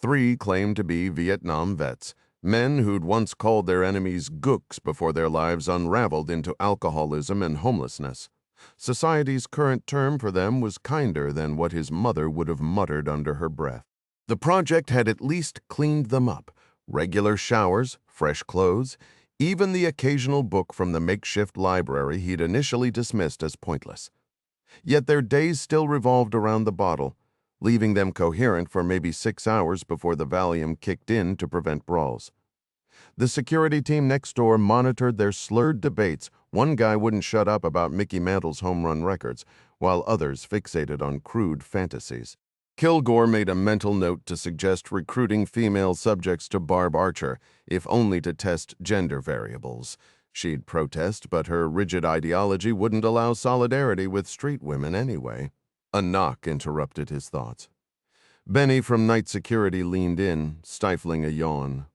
3 claimed to be Vietnam vets, men who'd once called their enemies gooks before their lives unraveled into alcoholism and homelessness. Society's current term for them was kinder than what his mother would have muttered under her breath. The project had at least cleaned them up, Regular showers, fresh clothes, even the occasional book from the makeshift library he'd initially dismissed as pointless. Yet their days still revolved around the bottle, leaving them coherent for maybe 6 hours before the Valium kicked in to prevent brawls. The security team next door monitored their slurred debates. One guy wouldn't shut up about Mickey Mantle's home run records, while others fixated on crude fantasies. Kilgore made a mental note to suggest recruiting female subjects to Barb Archer, if only to test gender variables. She'd protest, but her rigid ideology wouldn't allow solidarity with street women anyway. A knock interrupted his thoughts. Benny from night security leaned in, stifling a yawn.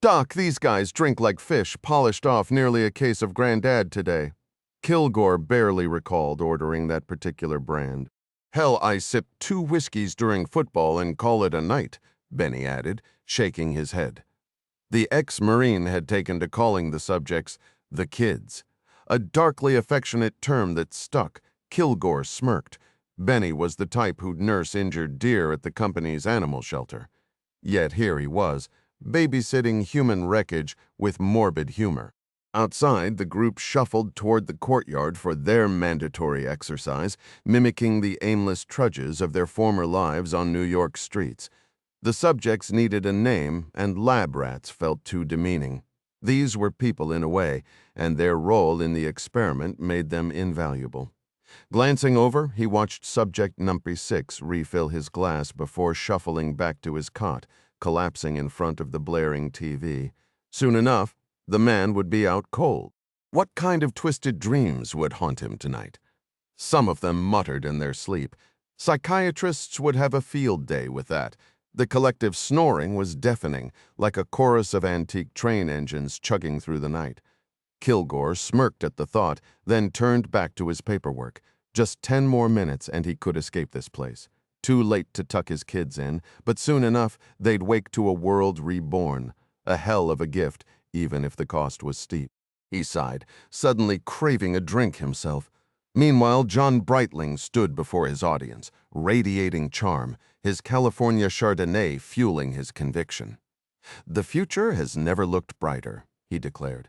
"Doc, these guys drink like fish, polished off nearly a case of Grandad today." Kilgore barely recalled ordering that particular brand. "Hell, I sip 2 whiskeys during football and call it a night," Benny added, shaking his head. The ex-Marine had taken to calling the subjects the kids, a darkly affectionate term that stuck. Kilgore smirked. Benny was the type who'd nurse injured deer at the company's animal shelter. Yet here he was, babysitting human wreckage with morbid humor. Outside, the group shuffled toward the courtyard for their mandatory exercise, mimicking the aimless trudges of their former lives on New York streets. The subjects needed a name, and lab rats felt too demeaning. These were people in a way, and their role in the experiment made them invaluable. Glancing over, he watched subject number 6 refill his glass before shuffling back to his cot, collapsing in front of the blaring TV. Soon enough, the man would be out cold. What kind of twisted dreams would haunt him tonight? Some of them muttered in their sleep. Psychiatrists would have a field day with that. The collective snoring was deafening, like a chorus of antique train engines chugging through the night. Kilgore smirked at the thought, then turned back to his paperwork. Just 10 more minutes and he could escape this place. Too late to tuck his kids in, but soon enough they'd wake to a world reborn. A hell of a gift, even if the cost was steep. He sighed, suddenly craving a drink himself. Meanwhile, John Breitling stood before his audience, radiating charm, his California Chardonnay fueling his conviction. "The future has never looked brighter," he declared.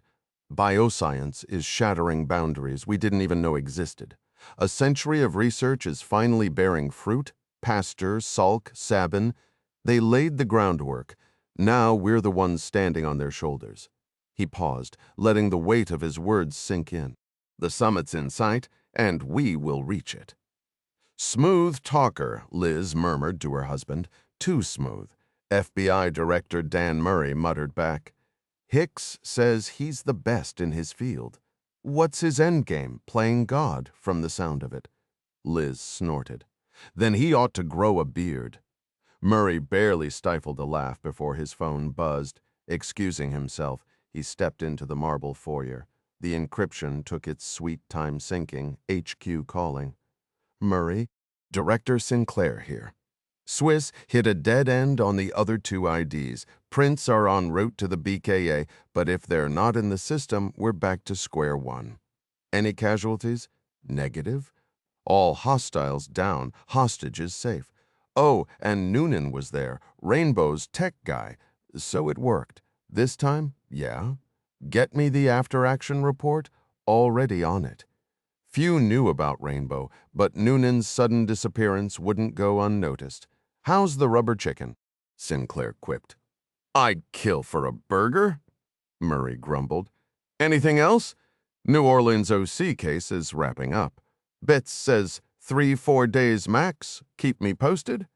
"Bioscience is shattering boundaries we didn't even know existed. A century of research is finally bearing fruit. Pasteur, Salk, Sabin, they laid the groundwork. Now we're the ones standing on their shoulders." He paused, letting the weight of his words sink in. "The summit's in sight, and we will reach it." "Smooth talker," Liz murmured to her husband. "Too smooth." FBI Director Dan Murray muttered back. "Hicks says he's the best in his field. What's his endgame? Playing God, from the sound of it." Liz snorted. "Then he ought to grow a beard." Murray barely stifled a laugh before his phone buzzed. Excusing himself, he stepped into the marble foyer. The encryption took its sweet time sinking, HQ calling. "Murray, Director Sinclair here. Swiss hit a dead end on the other 2 IDs. Prints are en route to the BKA, but if they're not in the system, we're back to square one. Any casualties? Negative. All hostiles down, hostages safe. Oh, and Noonan was there, Rainbow's tech guy. So it worked. This time, yeah. Get me the after-action report? Already on it." Few knew about Rainbow, but Noonan's sudden disappearance wouldn't go unnoticed. "How's the rubber chicken?" Sinclair quipped. "I'd kill for a burger," Murray grumbled. "Anything else? New Orleans OC case is wrapping up. Betts says 3-4 days max. Keep me posted."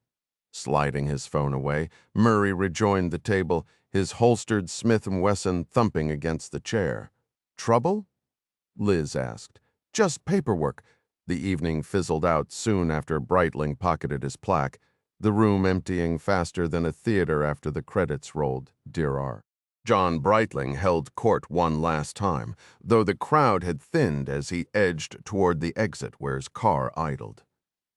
Sliding his phone away, Murray rejoined the table, his holstered Smith & Wesson thumping against the chair. "Trouble?" Liz asked. "Just paperwork." The evening fizzled out soon after Breitling pocketed his plaque, the room emptying faster than a theater after the credits rolled, Dear R. John Breitling held court one last time, though the crowd had thinned as he edged toward the exit where his car idled.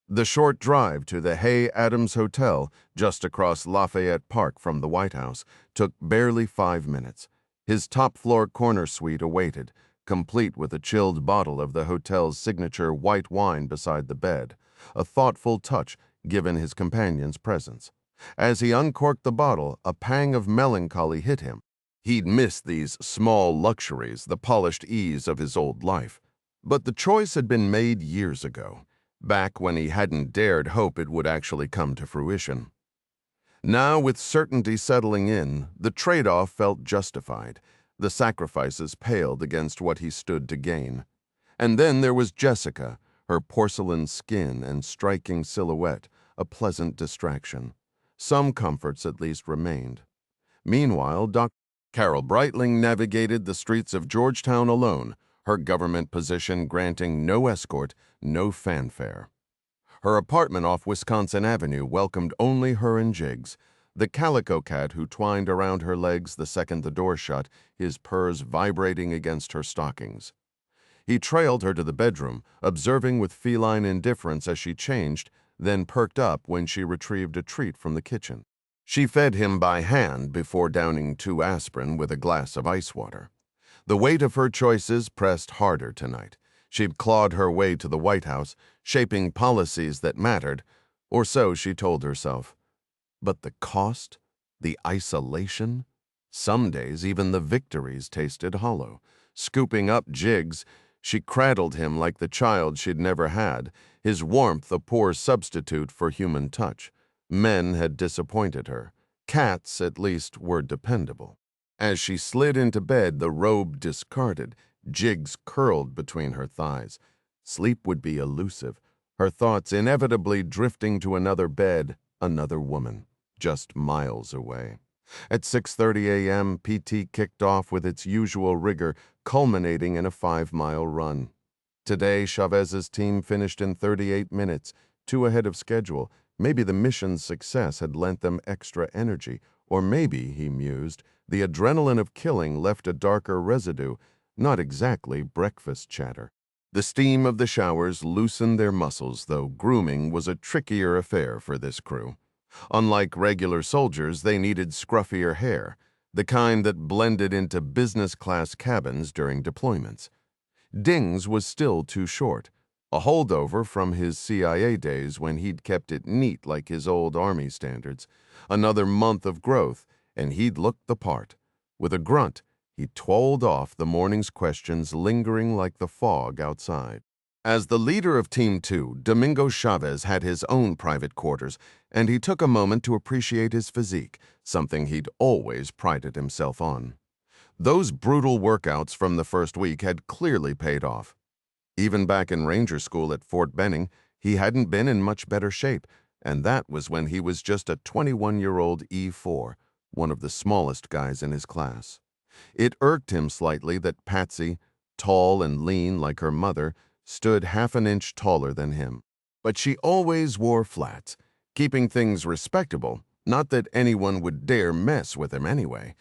The short drive to the Hay Adams Hotel, just across Lafayette Park from the White House, took barely 5 minutes. His top-floor corner suite awaited, complete with a chilled bottle of the hotel's signature white wine beside the bed, a thoughtful touch given his companion's presence. As he uncorked the bottle, a pang of melancholy hit him. He'd missed these small luxuries, the polished ease of his old life. But the choice had been made years ago, back when he hadn't dared hope it would actually come to fruition. Now, with certainty settling in, the trade-off felt justified. The sacrifices paled against what he stood to gain. And then there was Jessica, her porcelain skin and striking silhouette, a pleasant distraction. Some comforts at least remained. Meanwhile, Dr. Carol Breitling navigated the streets of Georgetown alone, her government position granting no escort, no fanfare. Her apartment off Wisconsin Avenue welcomed only her and Jiggs, the calico cat who twined around her legs the second the door shut, his purrs vibrating against her stockings. He trailed her to the bedroom, observing with feline indifference as she changed, then perked up when she retrieved a treat from the kitchen. She fed him by hand before downing 2 aspirin with a glass of ice water. The weight of her choices pressed harder tonight. She'd clawed her way to the White House, shaping policies that mattered, or so she told herself. But the cost? The isolation? Some days even the victories tasted hollow. Scooping up Jiggs, she cradled him like the child she'd never had, his warmth a poor substitute for human touch. Men had disappointed her. Cats, at least, were dependable. As she slid into bed, the robe discarded, Jiggs curled between her thighs. Sleep would be elusive, her thoughts inevitably drifting to another bed, another woman, just miles away. At 6:30 a.m., PT kicked off with its usual rigor, culminating in a 5-mile run. Today, Chavez's team finished in 38 minutes, 2 ahead of schedule. Maybe the mission's success had lent them extra energy, or maybe, he mused, the adrenaline of killing left a darker residue, not exactly breakfast chatter. The steam of the showers loosened their muscles, though grooming was a trickier affair for this crew. Unlike regular soldiers, they needed scruffier hair, the kind that blended into business-class cabins during deployments. Ding's was still too short, a holdover from his CIA days when he'd kept it neat like his old Army standards. Another month of growth, and he'd looked the part. With a grunt, he tolled off the morning's questions lingering like the fog outside. As the leader of Team 2, Domingo Chavez had his own private quarters, and he took a moment to appreciate his physique, something he'd always prided himself on. Those brutal workouts from the first week had clearly paid off. Even back in Ranger School at Fort Benning, he hadn't been in much better shape, and that was when he was just a 21-year-old E4, one of the smallest guys in his class. It irked him slightly that Patsy, tall and lean like her mother, stood half an inch taller than him. But she always wore flats, keeping things respectable, not that anyone would dare mess with him anyway.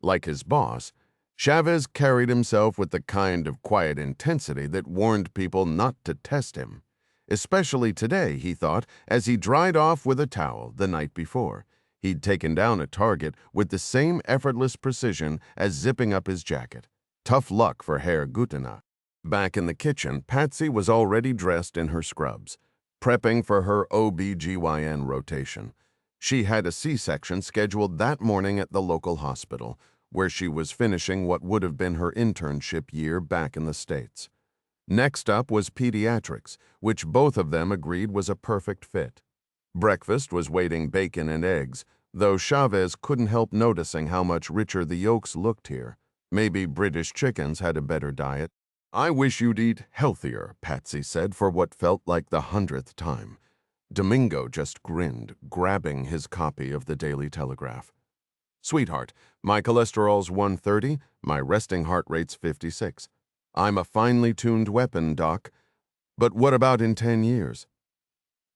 Like his boss, Chavez carried himself with the kind of quiet intensity that warned people not to test him. Especially today, he thought, as he dried off with a towel the night before. He'd taken down a target with the same effortless precision as zipping up his jacket. Tough luck for Herr Gutena. Back in the kitchen, Patsy was already dressed in her scrubs, prepping for her OB/GYN rotation. She had a C-section scheduled that morning at the local hospital, where she was finishing what would have been her internship year back in the States. Next up was pediatrics, which both of them agreed was a perfect fit. Breakfast was waiting bacon and eggs, though Chavez couldn't help noticing how much richer the yolks looked here. Maybe British chickens had a better diet. "I wish you'd eat healthier," Patsy said for what felt like the 100th time. Domingo just grinned, grabbing his copy of the Daily Telegraph. "Sweetheart, my cholesterol's 130, my resting heart rate's 56. I'm a finely tuned weapon, Doc. But what about in 10 years?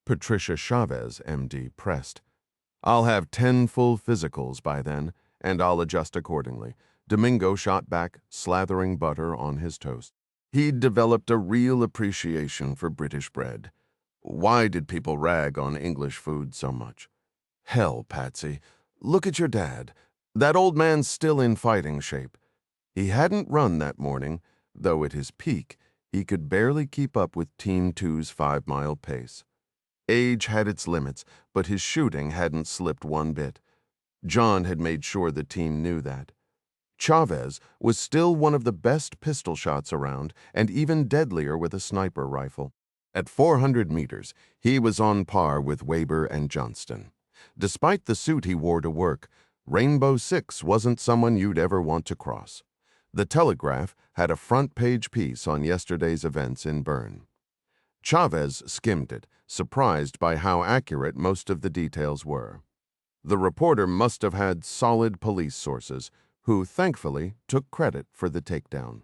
Patricia Chavez, MD, pressed. "I'll have 10 full physicals by then, and I'll adjust accordingly." Domingo shot back, slathering butter on his toast. He'd developed a real appreciation for British bread. Why did people rag on English food so much? Hell, Patsy, look at your dad. That old man's still in fighting shape. He hadn't run that morning, though at his peak, he could barely keep up with Team 2's 5-mile pace. Age had its limits, but his shooting hadn't slipped one bit. John had made sure the team knew that. Chavez was still one of the best pistol shots around and even deadlier with a sniper rifle. At 400 meters, he was on par with Weber and Johnston. Despite the suit he wore to work, Rainbow Six wasn't someone you'd ever want to cross. The Telegraph had a front-page piece on yesterday's events in Bern. Chavez skimmed it, surprised by how accurate most of the details were. The reporter must have had solid police sources, who, thankfully, took credit for the takedown.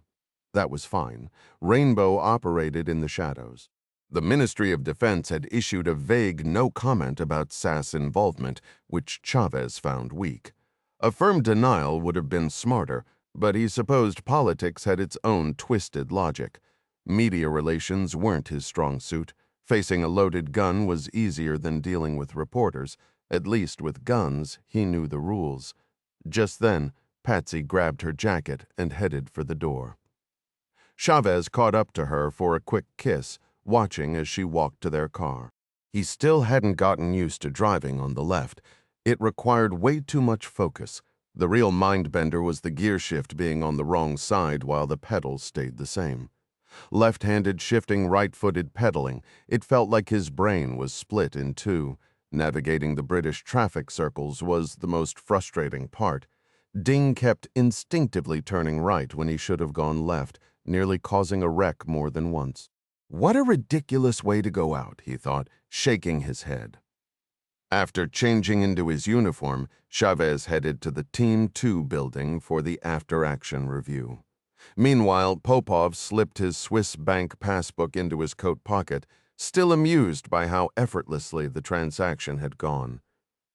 That was fine. Rainbow operated in the shadows. The Ministry of Defense had issued a vague no comment about SAS involvement, which Chavez found weak. A firm denial would have been smarter, but he supposed politics had its own twisted logic. Media relations weren't his strong suit. Facing a loaded gun was easier than dealing with reporters. At least with guns, he knew the rules. Just then, Patsy grabbed her jacket and headed for the door. Chavez caught up to her for a quick kiss, watching as she walked to their car. He still hadn't gotten used to driving on the left. It required way too much focus. The real mind-bender was the gear shift being on the wrong side while the pedals stayed the same. Left-handed shifting, right-footed pedaling, it felt like his brain was split in two. Navigating the British traffic circles was the most frustrating part. Ding kept instinctively turning right when he should have gone left, nearly causing a wreck more than once. What a ridiculous way to go out, he thought, shaking his head. After changing into his uniform, Chavez headed to the Team 2 building for the after-action review. Meanwhile, Popov slipped his Swiss bank passbook into his coat pocket, still amused by how effortlessly the transaction had gone.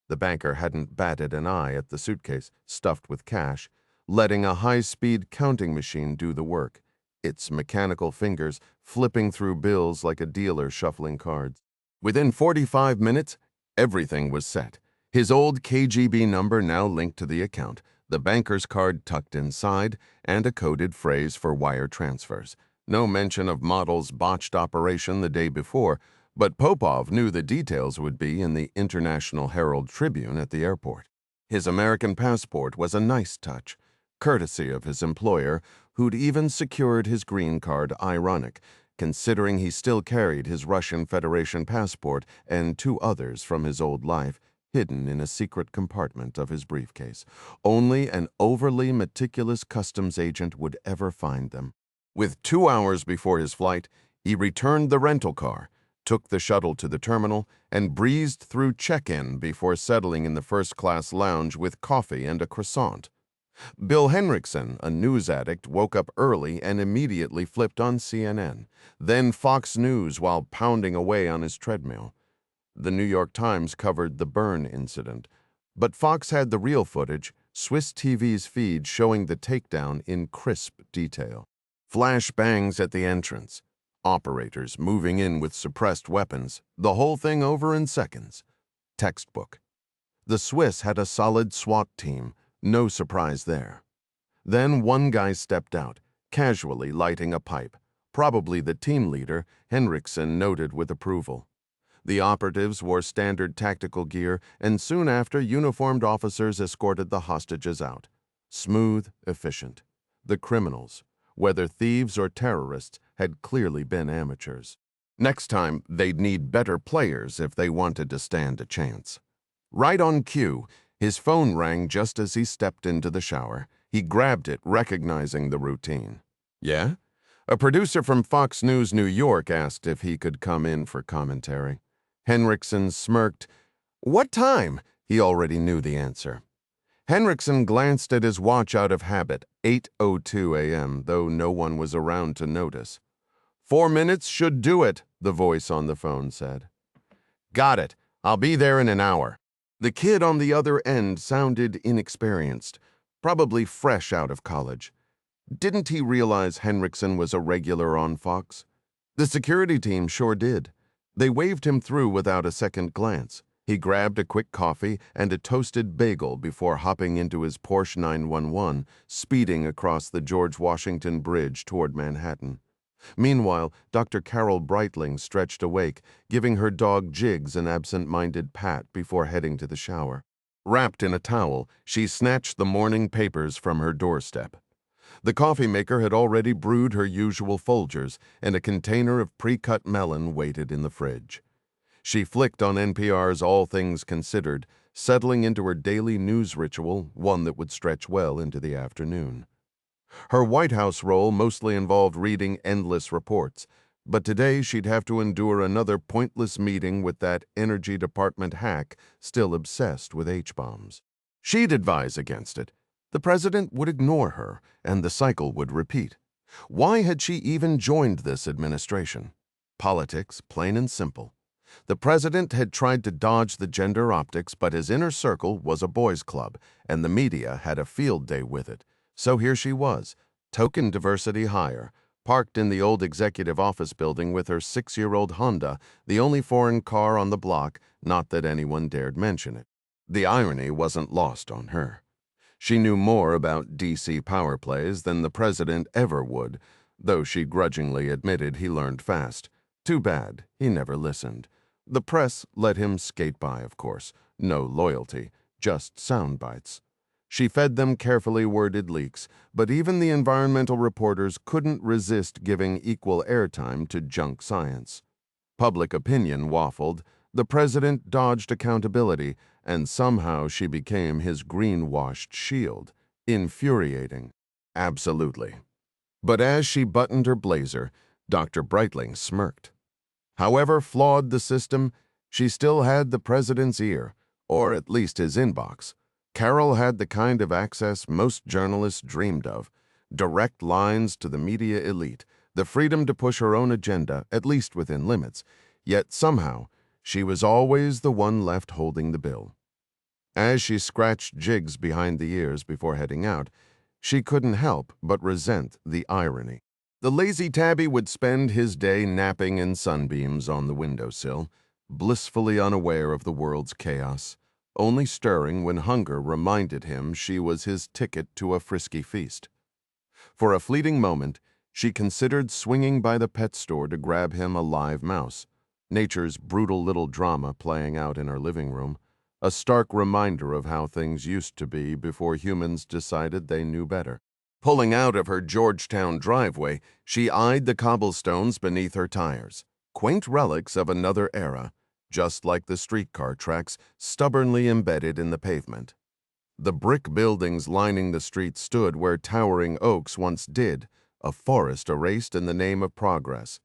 The banker hadn't batted an eye at the suitcase stuffed with cash, letting a high-speed counting machine do the work, its mechanical fingers flipping through bills like a dealer shuffling cards. Within 45 minutes, everything was set. His old KGB number now linked to the account, the banker's card tucked inside, and a coded phrase for wire transfers. No mention of Model's botched operation the day before, but Popov knew the details would be in the International Herald Tribune at the airport. His American passport was a nice touch, courtesy of his employer, who'd even secured his green card, ironic, considering he still carried his Russian Federation passport and two others from his old life, hidden in a secret compartment of his briefcase. Only an overly meticulous customs agent would ever find them. With 2 hours before his flight, he returned the rental car, took the shuttle to the terminal, and breezed through check-in before settling in the first-class lounge with coffee and a croissant. Bill Henriksen, a news addict, woke up early and immediately flipped on CNN, then Fox News while pounding away on his treadmill. The New York Times covered the Bern incident, but Fox had the real footage, Swiss TV's feed showing the takedown in crisp detail. Flash bangs at the entrance, operators moving in with suppressed weapons, the whole thing over in seconds. Textbook. The Swiss had a solid SWAT team, no surprise there. Then one guy stepped out, casually lighting a pipe. Probably the team leader, Henriksen noted with approval. The operatives wore standard tactical gear, and soon after, uniformed officers escorted the hostages out. Smooth, efficient. The criminals, whether thieves or terrorists, had clearly been amateurs. Next time, they'd need better players if they wanted to stand a chance. Right on cue, his phone rang just as he stepped into the shower. He grabbed it, recognizing the routine. Yeah? A producer from Fox News New York asked if he could come in for commentary. Henriksen smirked. What time? He already knew the answer. Henriksen glanced at his watch out of habit, 8:02 a.m., though no one was around to notice. 4 minutes should do it, the voice on the phone said. Got it. I'll be there in an hour. The kid on the other end sounded inexperienced, probably fresh out of college. Didn't he realize Henriksen was a regular on Fox? The security team sure did. They waved him through without a second glance. He grabbed a quick coffee and a toasted bagel before hopping into his Porsche 911, speeding across the George Washington Bridge toward Manhattan. Meanwhile, Dr. Carol Breitling stretched awake, giving her dog Jiggs an absent-minded pat before heading to the shower. Wrapped in a towel, she snatched the morning papers from her doorstep. The coffee maker had already brewed her usual Folgers, and a container of pre-cut melon waited in the fridge. She flicked on NPR's All Things Considered, settling into her daily news ritual, one that would stretch well into the afternoon. Her White House role mostly involved reading endless reports, but today she'd have to endure another pointless meeting with that Energy Department hack still obsessed with H-bombs. She'd advise against it. The president would ignore her, and the cycle would repeat. Why had she even joined this administration? Politics, plain and simple. The president had tried to dodge the gender optics, but his inner circle was a boys' club, and the media had a field day with it. So here she was, token diversity hire, parked in the old executive office building with her 6-year-old Honda, the only foreign car on the block, not that anyone dared mention it. The irony wasn't lost on her. She knew more about DC power plays than the president ever would, though she grudgingly admitted he learned fast. Too bad, he never listened. The press let him skate by, of course. No loyalty, just sound bites. She fed them carefully worded leaks, but even the environmental reporters couldn't resist giving equal airtime to junk science. Public opinion waffled, the president dodged accountability, and somehow she became his greenwashed shield. Infuriating. Absolutely. But as she buttoned her blazer, Dr. Breitling smirked. However flawed the system, she still had the president's ear, or at least his inbox. Carol had the kind of access most journalists dreamed of, direct lines to the media elite, the freedom to push her own agenda, at least within limits, yet somehow she was always the one left holding the bill. As she scratched Jiggs behind the ears before heading out, she couldn't help but resent the irony. The lazy tabby would spend his day napping in sunbeams on the windowsill, blissfully unaware of the world's chaos, only stirring when hunger reminded him she was his ticket to a frisky feast. For a fleeting moment, she considered swinging by the pet store to grab him a live mouse, nature's brutal little drama playing out in her living room, a stark reminder of how things used to be before humans decided they knew better. Pulling out of her Georgetown driveway, she eyed the cobblestones beneath her tires, quaint relics of another era, just like the streetcar tracks stubbornly embedded in the pavement. The brick buildings lining the street stood where towering oaks once did, a forest erased in the name of progress.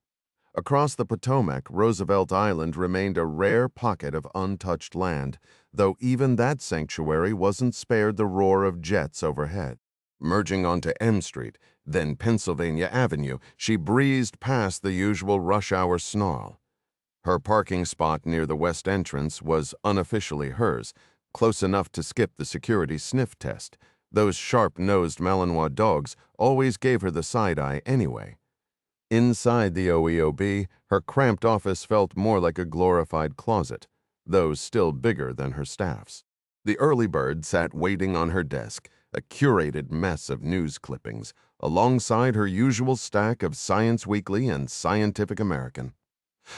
Across the Potomac, Roosevelt Island remained a rare pocket of untouched land, though even that sanctuary wasn't spared the roar of jets overhead. Merging onto M Street, then Pennsylvania Avenue, she breezed past the usual rush-hour snarl. Her parking spot near the west entrance was unofficially hers, close enough to skip the security sniff test. Those sharp-nosed Malinois dogs always gave her the side-eye anyway. Inside the OEOB, her cramped office felt more like a glorified closet, though still bigger than her staff's. The early bird sat waiting on her desk, a curated mess of news clippings, alongside her usual stack of Science Weekly and Scientific American.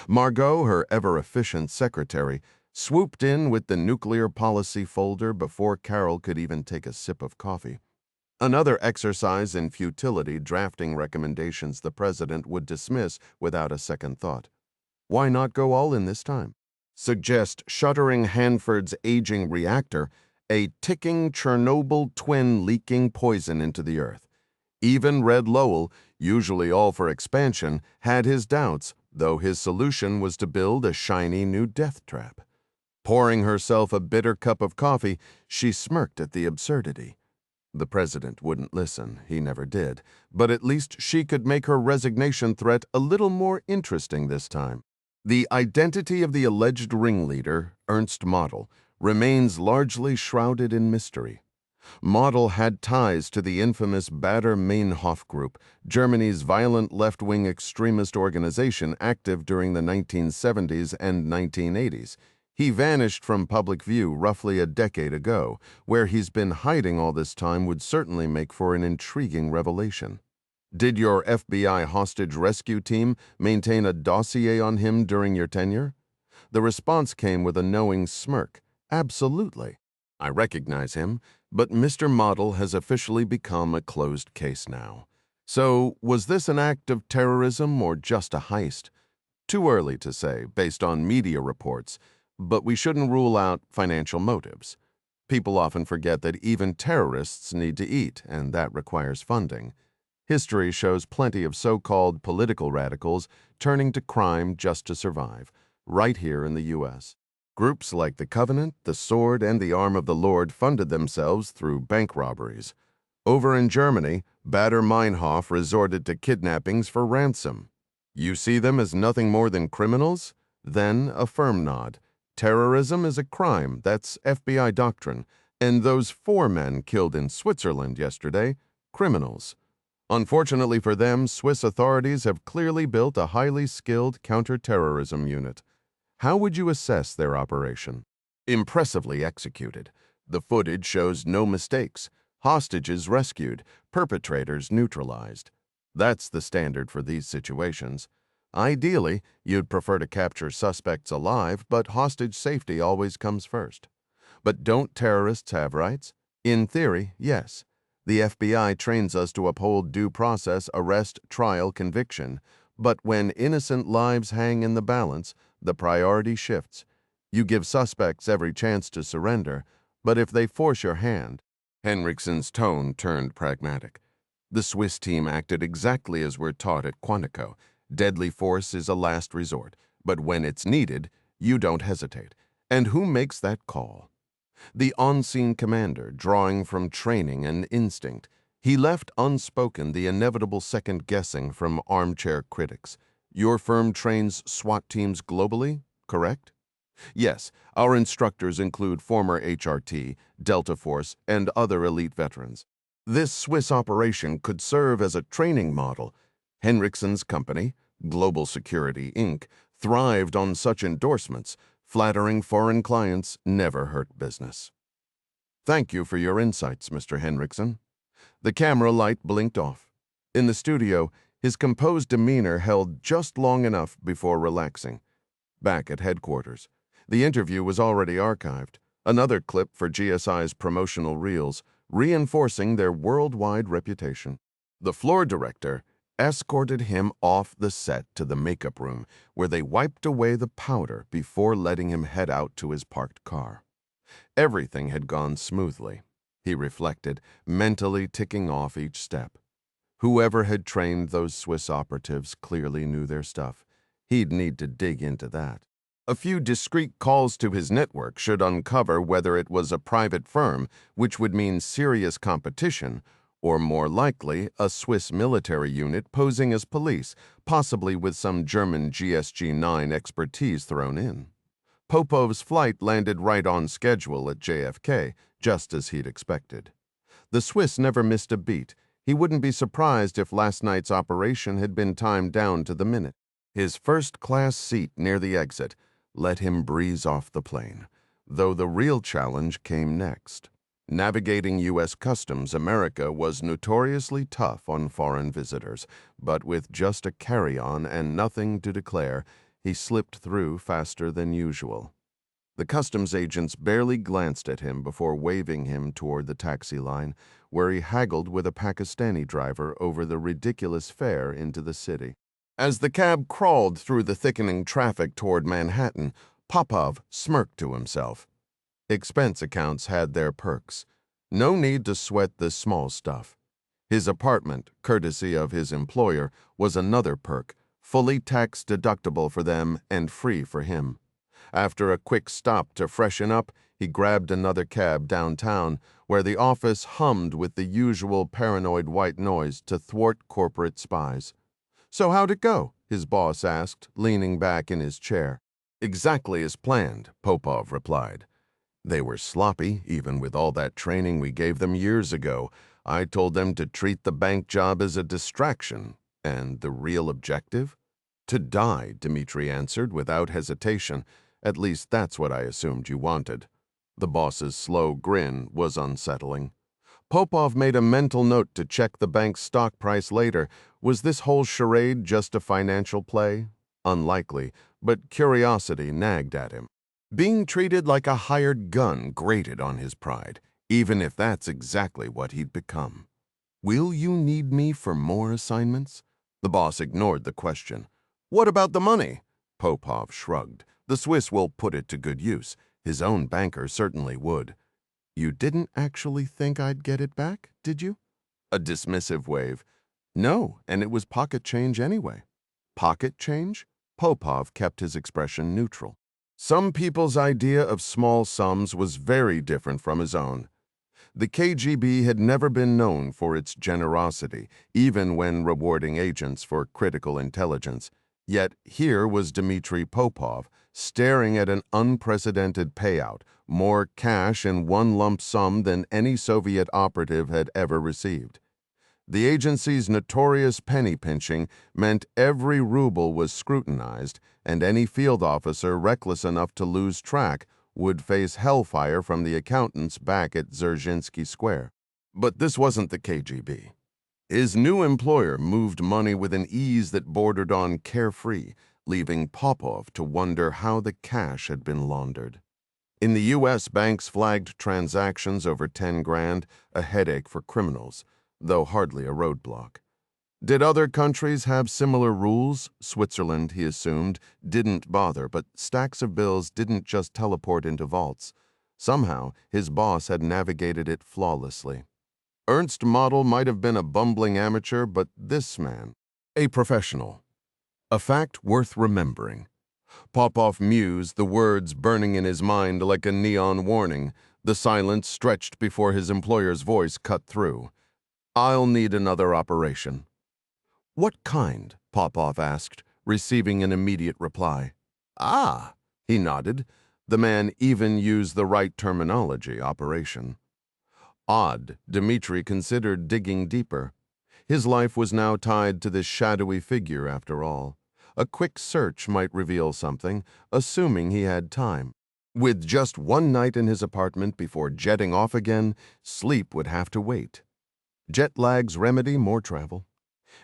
Margot, her ever-efficient secretary, swooped in with the nuclear policy folder before Carol could even take a sip of coffee. Another exercise in futility drafting recommendations the president would dismiss without a second thought. Why not go all in this time? Suggest shuttering Hanford's aging reactor, a ticking Chernobyl twin leaking poison into the earth. Even Red Lowell, usually all for expansion, had his doubts, though his solution was to build a shiny new death trap. Pouring herself a bitter cup of coffee, she smirked at the absurdity. The president wouldn't listen, he never did, but at least she could make her resignation threat a little more interesting this time. The identity of the alleged ringleader, Ernst Model, remains largely shrouded in mystery. Model had ties to the infamous Baader-Meinhof Group, Germany's violent left-wing extremist organization active during the 1970s and 1980s. He vanished from public view roughly a decade ago. Where he's been hiding all this time would certainly make for an intriguing revelation. Did your FBI hostage rescue team maintain a dossier on him during your tenure? The response came with a knowing smirk. Absolutely. I recognize him, but Mr. Model has officially become a closed case now. So, was this an act of terrorism or just a heist? Too early to say, based on media reports, but we shouldn't rule out financial motives. People often forget that even terrorists need to eat, and that requires funding. History shows plenty of so-called political radicals turning to crime just to survive, right here in the U.S. Groups like the Covenant, the Sword, and the Arm of the Lord funded themselves through bank robberies. Over in Germany, Bader Meinhof resorted to kidnappings for ransom. You see them as nothing more than criminals? Then a firm nod. Terrorism is a crime, that's FBI doctrine, and those 4 men killed in Switzerland yesterday, criminals. Unfortunately for them, Swiss authorities have clearly built a highly skilled counter-terrorism unit. How would you assess their operation? Impressively executed. The footage shows no mistakes. Hostages rescued, perpetrators neutralized. That's the standard for these situations. Ideally, you'd prefer to capture suspects alive, but hostage safety always comes first. But don't terrorists have rights? In theory, yes. The FBI trains us to uphold due process, arrest, trial, conviction. But when innocent lives hang in the balance, the priority shifts. You give suspects every chance to surrender, but if they force your hand— Henriksen's tone turned pragmatic. The Swiss team acted exactly as we're taught at Quantico. Deadly force is a last resort, but when it's needed, you don't hesitate. And who makes that call? The on-scene commander, drawing from training and instinct. He left unspoken the inevitable second-guessing from armchair critics. Your firm trains SWAT teams globally, correct? Yes, our instructors include former HRT, Delta Force, and other elite veterans. This Swiss operation could serve as a training model. Henriksen's company, Global Security, Inc., thrived on such endorsements. Flattering foreign clients never hurt business. Thank you for your insights, Mr. Henriksen. The camera light blinked off. In the studio, his composed demeanor held just long enough before relaxing. Back at headquarters, the interview was already archived, another clip for GSI's promotional reels, reinforcing their worldwide reputation. The floor director escorted him off the set to the makeup room, where they wiped away the powder before letting him head out to his parked car. Everything had gone smoothly, he reflected, mentally ticking off each step. Whoever had trained those Swiss operatives clearly knew their stuff. He'd need to dig into that. A few discreet calls to his network should uncover whether it was a private firm, which would mean serious competition, or more likely, a Swiss military unit posing as police, possibly with some German GSG-9 expertise thrown in. Popov's flight landed right on schedule at JFK, just as he'd expected. The Swiss never missed a beat. He wouldn't be surprised if last night's operation had been timed down to the minute. His first-class seat near the exit let him breeze off the plane, though the real challenge came next. Navigating U.S. Customs, America was notoriously tough on foreign visitors, but with just a carry-on and nothing to declare, he slipped through faster than usual. The customs agents barely glanced at him before waving him toward the taxi line, where he haggled with a Pakistani driver over the ridiculous fare into the city. As the cab crawled through the thickening traffic toward Manhattan, Popov smirked to himself. Expense accounts had their perks. No need to sweat the small stuff. His apartment, courtesy of his employer, was another perk, fully tax-deductible for them and free for him. After a quick stop to freshen up, he grabbed another cab downtown, where the office hummed with the usual paranoid white noise to thwart corporate spies. "So how'd it go?" his boss asked, leaning back in his chair. "Exactly as planned," Popov replied. "They were sloppy, even with all that training we gave them years ago. I told them to treat the bank job as a distraction. And the real objective? To die," Dmitri answered without hesitation. "At least that's what I assumed you wanted." The boss's slow grin was unsettling. Popov made a mental note to check the bank's stock price later. Was this whole charade just a financial play? Unlikely, but curiosity nagged at him. Being treated like a hired gun grated on his pride, even if that's exactly what he'd become. Will you need me for more assignments? The boss ignored the question. What about the money? Popov shrugged. The Swiss will put it to good use. His own banker certainly would. You didn't actually think I'd get it back, did you? A dismissive wave. No, and it was pocket change anyway. Pocket change? Popov kept his expression neutral. Some people's idea of small sums was very different from his own. The KGB had never been known for its generosity, even when rewarding agents for critical intelligence. Yet here was Dmitry Popov, staring at an unprecedented payout, more cash in one lump sum than any Soviet operative had ever received. The agency's notorious penny pinching meant every ruble was scrutinized, and any field officer reckless enough to lose track would face hellfire from the accountants back at Dzerzhinsky Square. But this wasn't the KGB. His new employer moved money with an ease that bordered on carefree, leaving Popov to wonder how the cash had been laundered. In the U.S., banks flagged transactions over 10 grand, a headache for criminals, though hardly a roadblock. Did other countries have similar rules? Switzerland, he assumed, didn't bother, but stacks of bills didn't just teleport into vaults. Somehow, his boss had navigated it flawlessly. Ernst Model might have been a bumbling amateur, but this man, a professional. A fact worth remembering. Popov mused, the words burning in his mind like a neon warning. The silence stretched before his employer's voice cut through. I'll need another operation. What kind? Popov asked, receiving an immediate reply. Ah, he nodded. The man even used the right terminology, operation. Odd, Dmitry considered digging deeper. His life was now tied to this shadowy figure, after all. A quick search might reveal something, assuming he had time. With just one night in his apartment before jetting off again, sleep would have to wait. Jet lag's remedy, more travel.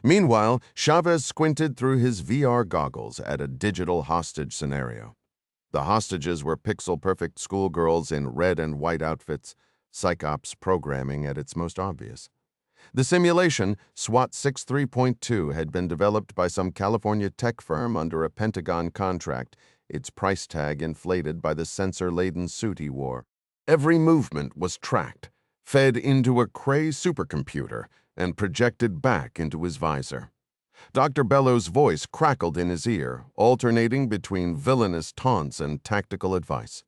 Meanwhile, Chavez squinted through his VR goggles at a digital hostage scenario. The hostages were pixel-perfect schoolgirls in red and white outfits, psychops programming at its most obvious. The simulation, SWAT 63.2, had been developed by some California tech firm under a Pentagon contract, its price tag inflated by the sensor-laden suit he wore. Every movement was tracked, fed into a Cray supercomputer, and projected back into his visor. Dr. Bellow's voice crackled in his ear, alternating between villainous taunts and tactical advice.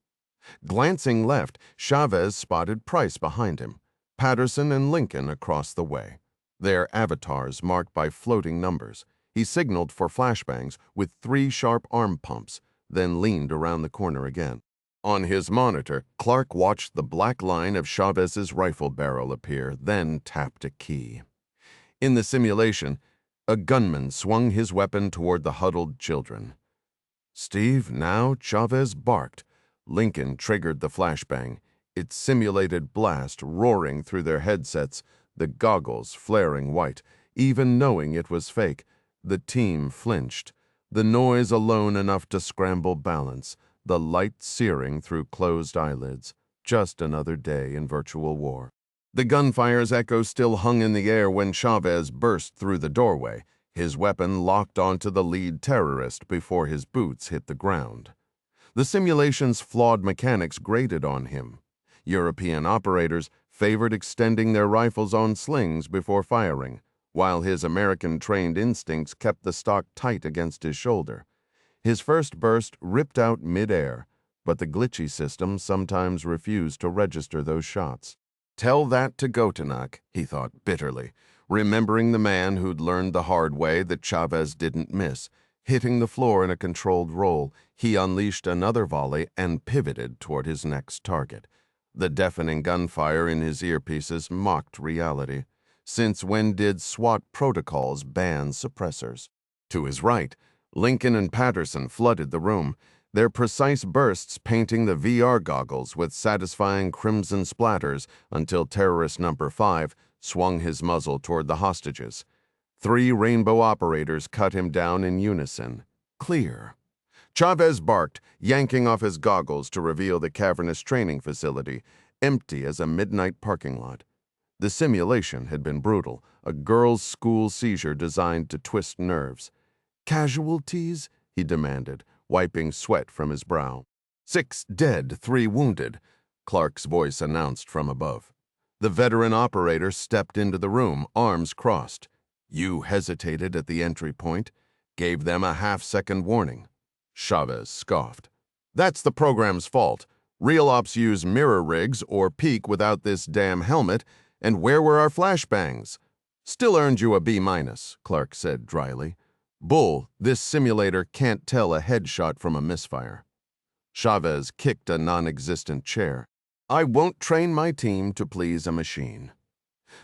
Glancing left, Chavez spotted Price behind him, Patterson and Lincoln across the way, their avatars marked by floating numbers. He signaled for flashbangs with 3 sharp arm pumps, then leaned around the corner again. On his monitor, Clark watched the black line of Chavez's rifle barrel appear, then tapped a key. In the simulation, a gunman swung his weapon toward the huddled children. Steve, now, Chavez barked. Lincoln triggered the flashbang, its simulated blast roaring through their headsets, the goggles flaring white. Even knowing it was fake, the team flinched, the noise alone enough to scramble balance, the light searing through closed eyelids. Just another day in virtual war. The gunfire's echo still hung in the air when Chavez burst through the doorway, his weapon locked onto the lead terrorist before his boots hit the ground. The simulation's flawed mechanics grated on him. European operators favored extending their rifles on slings before firing, while his American-trained instincts kept the stock tight against his shoulder. His first burst ripped out mid-air, but the glitchy system sometimes refused to register those shots. Tell that to Gotanak, he thought bitterly, remembering the man who'd learned the hard way that Chavez didn't miss. Hitting the floor in a controlled roll, he unleashed another volley and pivoted toward his next target. The deafening gunfire in his earpieces mocked reality. Since when did SWAT protocols ban suppressors? To his right, Lincoln and Patterson flooded the room. their precise bursts painting the VR goggles with satisfying crimson splatters until terrorist number 5 swung his muzzle toward the hostages. 3 rainbow operators cut him down in unison. Clear. Chavez barked, yanking off his goggles to reveal the cavernous training facility, empty as a midnight parking lot. The simulation had been brutal, a girls' school seizure designed to twist nerves. "Casualties?" he demanded, wiping sweat from his brow. "6 dead, 3 wounded," Clark's voice announced from above. The veteran operator stepped into the room, arms crossed. "You hesitated at the entry point, gave them a half-second warning." Chavez scoffed. "That's the program's fault. Real ops use mirror rigs or peek without this damn helmet, and where were our flashbangs?" "Still earned you a B-," Clark said dryly. "Bull, this simulator can't tell a headshot from a misfire." Chavez kicked a non-existent chair. "I won't train my team to please a machine."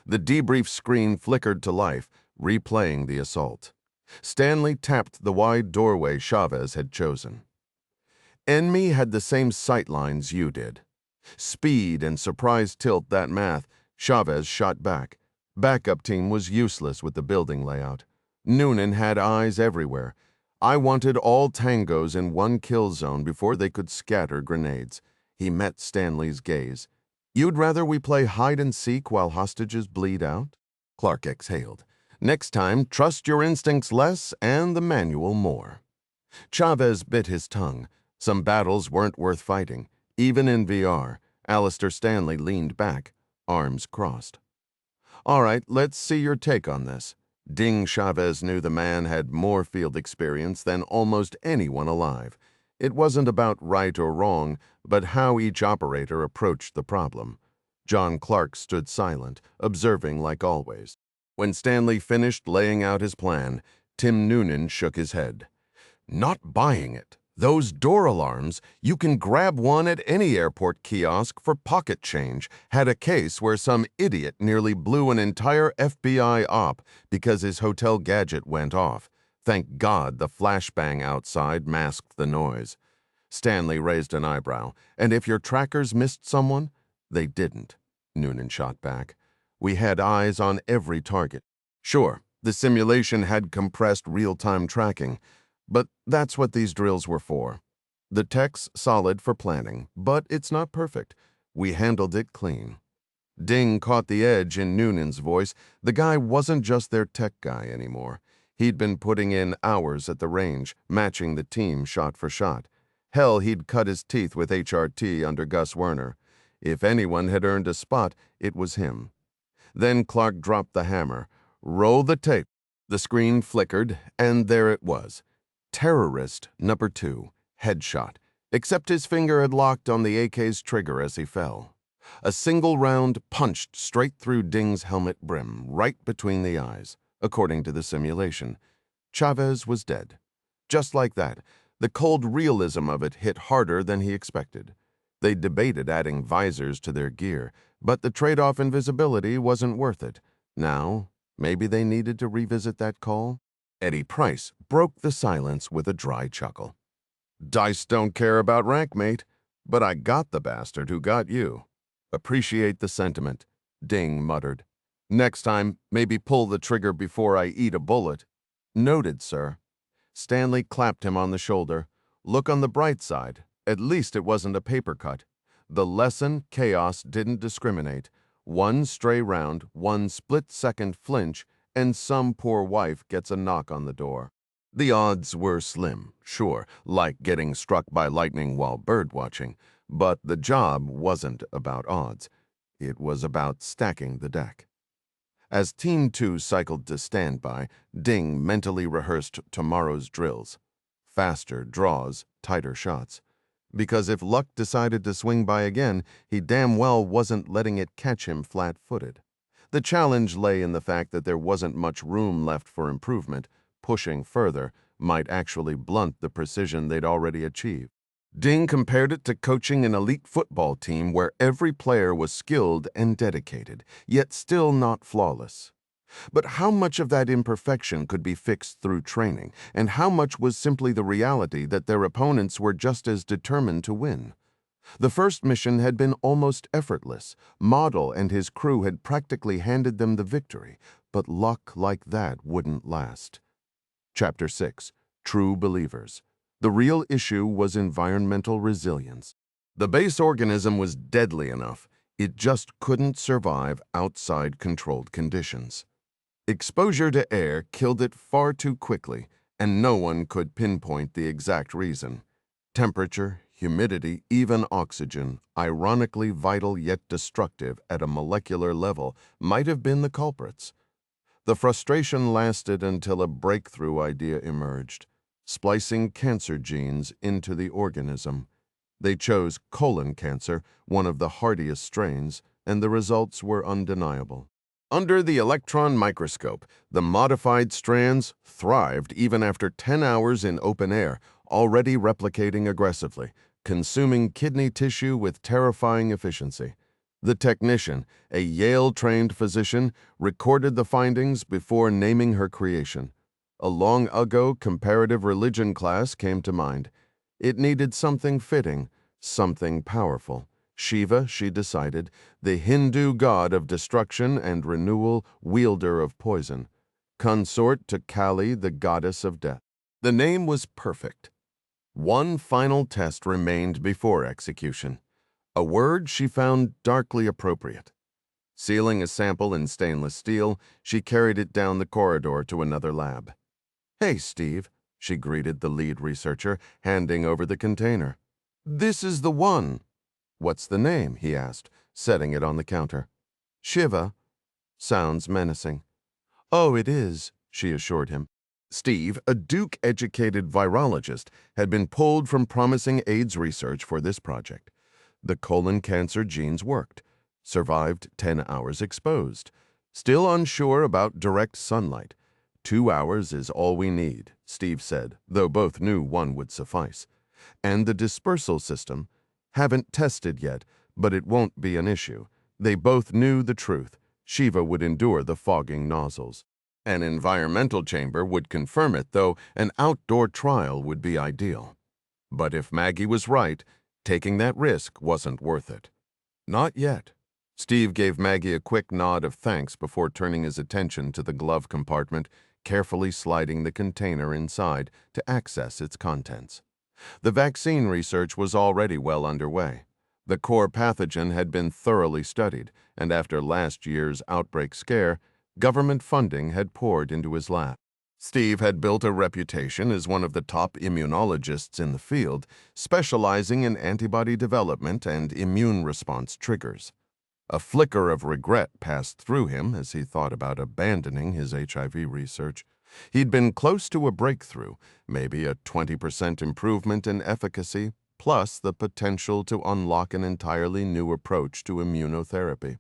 The debrief screen flickered to life, replaying the assault. Stanley tapped the wide doorway Chavez had chosen. "Enemy had the same sightlines you did." Speed and surprise tilt that math, Chavez shot back. Backup team was useless with the building layout. Noonan had eyes everywhere. "I wanted all tangos in one kill zone before they could scatter grenades." He met Stanley's gaze. "You'd rather we play hide and seek while hostages bleed out?" Clark exhaled. "Next time, trust your instincts less and the manual more." Chavez bit his tongue. Some battles weren't worth fighting. Even in VR, Alistair Stanley leaned back, arms crossed. "All right, let's see your take on this." Ding Chavez knew the man had more field experience than almost anyone alive. It wasn't about right or wrong, but how each operator approached the problem. John Clark stood silent, observing like always. When Stanley finished laying out his plan, Tim Noonan shook his head. "Not buying it. Those door alarms, you can grab one at any airport kiosk for pocket change, had a case where some idiot nearly blew an entire FBI op because his hotel gadget went off. Thank God the flashbang outside masked the noise." Stanley raised an eyebrow. "And if your trackers missed someone?" "They didn't," Noonan shot back. "We had eyes on every target. Sure, the simulation had compressed real-time tracking, but that's what these drills were for. The tech's solid for planning, but it's not perfect. We handled it clean." Ding caught the edge in Noonan's voice. The guy wasn't just their tech guy anymore. He'd been putting in hours at the range, matching the team shot for shot. Hell, he'd cut his teeth with HRT under Gus Werner. If anyone had earned a spot, it was him. Then Clark dropped the hammer. "Roll the tape." The screen flickered, and there it was. Terrorist number 2, headshot, except his finger had locked on the AK's trigger as he fell. A single round punched straight through Ding's helmet brim, right between the eyes, according to the simulation. Chavez was dead. Just like that, the cold realism of it hit harder than he expected. They debated adding visors to their gear, but the trade-off in visibility wasn't worth it. Now, maybe they needed to revisit that call? Eddie Price broke the silence with a dry chuckle. "Dice don't care about rank, mate, but I got the bastard who got you." "Appreciate the sentiment," Ding muttered. "Next time, maybe pull the trigger before I eat a bullet." "Noted, sir." Stanley clapped him on the shoulder. "Look on the bright side. At least it wasn't a paper cut. The lesson, chaos, didn't discriminate. One stray round, one split-second flinch, and some poor wife gets a knock on the door." The odds were slim, sure, like getting struck by lightning while bird-watching, but the job wasn't about odds. It was about stacking the deck. As Team 2 cycled to standby, Ding mentally rehearsed tomorrow's drills. Faster draws, tighter shots. Because if luck decided to swing by again, he damn well wasn't letting it catch him flat-footed. The challenge lay in the fact that there wasn't much room left for improvement. Pushing further might actually blunt the precision they'd already achieved. Ding compared it to coaching an elite football team where every player was skilled and dedicated, yet still not flawless. But how much of that imperfection could be fixed through training, and how much was simply the reality that their opponents were just as determined to win? The first mission had been almost effortless. Model and his crew had practically handed them the victory, but luck like that wouldn't last. Chapter 6. True Believers. The real issue was environmental resilience. The base organism was deadly enough. It just couldn't survive outside controlled conditions. Exposure to air killed it far too quickly, and no one could pinpoint the exact reason. Temperature, humidity, even oxygen, ironically vital yet destructive at a molecular level, might have been the culprits. The frustration lasted until a breakthrough idea emerged, splicing cancer genes into the organism. They chose colon cancer, one of the hardiest strains, and the results were undeniable. Under the electron microscope, the modified strands thrived even after 10 hours in open air, already replicating aggressively, consuming kidney tissue with terrifying efficiency. The technician, a Yale-trained physician, recorded the findings before naming her creation. A long ago comparative religion class came to mind. It needed something fitting, something powerful. Shiva, she decided, the Hindu god of destruction and renewal, wielder of poison. Consort to Kali, the goddess of death. The name was perfect. One final test remained before execution. A word she found darkly appropriate. Sealing a sample in stainless steel, she carried it down the corridor to another lab. "Hey, Steve," she greeted the lead researcher, handing over the container. "This is the one." "What's the name?" he asked, setting it on the counter. "Shiva." Sounds menacing. "Oh, it is," she assured him. Steve, a Duke-educated virologist, had been pulled from promising AIDS research for this project. The colon cancer genes worked. Survived 10 hours exposed. Still unsure about direct sunlight. 2 hours is all we need, Steve said, though both knew one would suffice. And the dispersal system? Haven't tested yet, but it won't be an issue. They both knew the truth. Shiva would endure the fogging nozzles. An environmental chamber would confirm it, though an outdoor trial would be ideal. But if Maggie was right, taking that risk wasn't worth it. Not yet. Steve gave Maggie a quick nod of thanks before turning his attention to the glove compartment, carefully sliding the container inside to access its contents. The vaccine research was already well underway. The core pathogen had been thoroughly studied, and after last year's outbreak scare, government funding had poured into his lab. Steve had built a reputation as one of the top immunologists in the field, specializing in antibody development and immune response triggers. A flicker of regret passed through him as he thought about abandoning his HIV research. He'd been close to a breakthrough, maybe a 20% improvement in efficacy, plus the potential to unlock an entirely new approach to immunotherapy.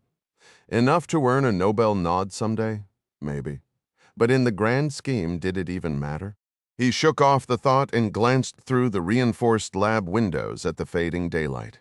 Enough to earn a Nobel nod someday? Maybe. But in the grand scheme, did it even matter? He shook off the thought and glanced through the reinforced lab windows at the fading daylight.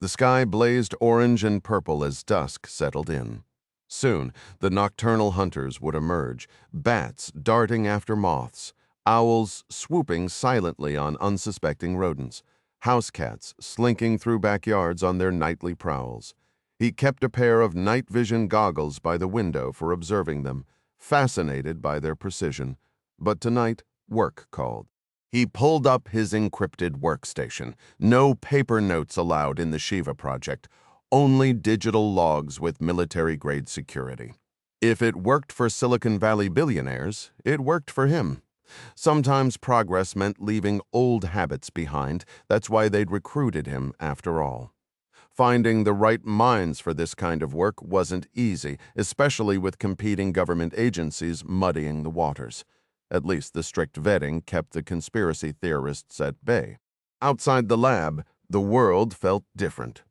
The sky blazed orange and purple as dusk settled in. Soon, the nocturnal hunters would emerge, bats darting after moths, owls swooping silently on unsuspecting rodents, house cats slinking through backyards on their nightly prowls. He kept a pair of night vision goggles by the window for observing them, fascinated by their precision. But tonight, work called. He pulled up his encrypted workstation. No paper notes allowed in the Shiva project, only digital logs with military-grade security. If it worked for Silicon Valley billionaires, it worked for him. Sometimes progress meant leaving old habits behind. That's why they'd recruited him after all. Finding the right minds for this kind of work wasn't easy, especially with competing government agencies muddying the waters. At least the strict vetting kept the conspiracy theorists at bay. Outside the lab, the world felt different.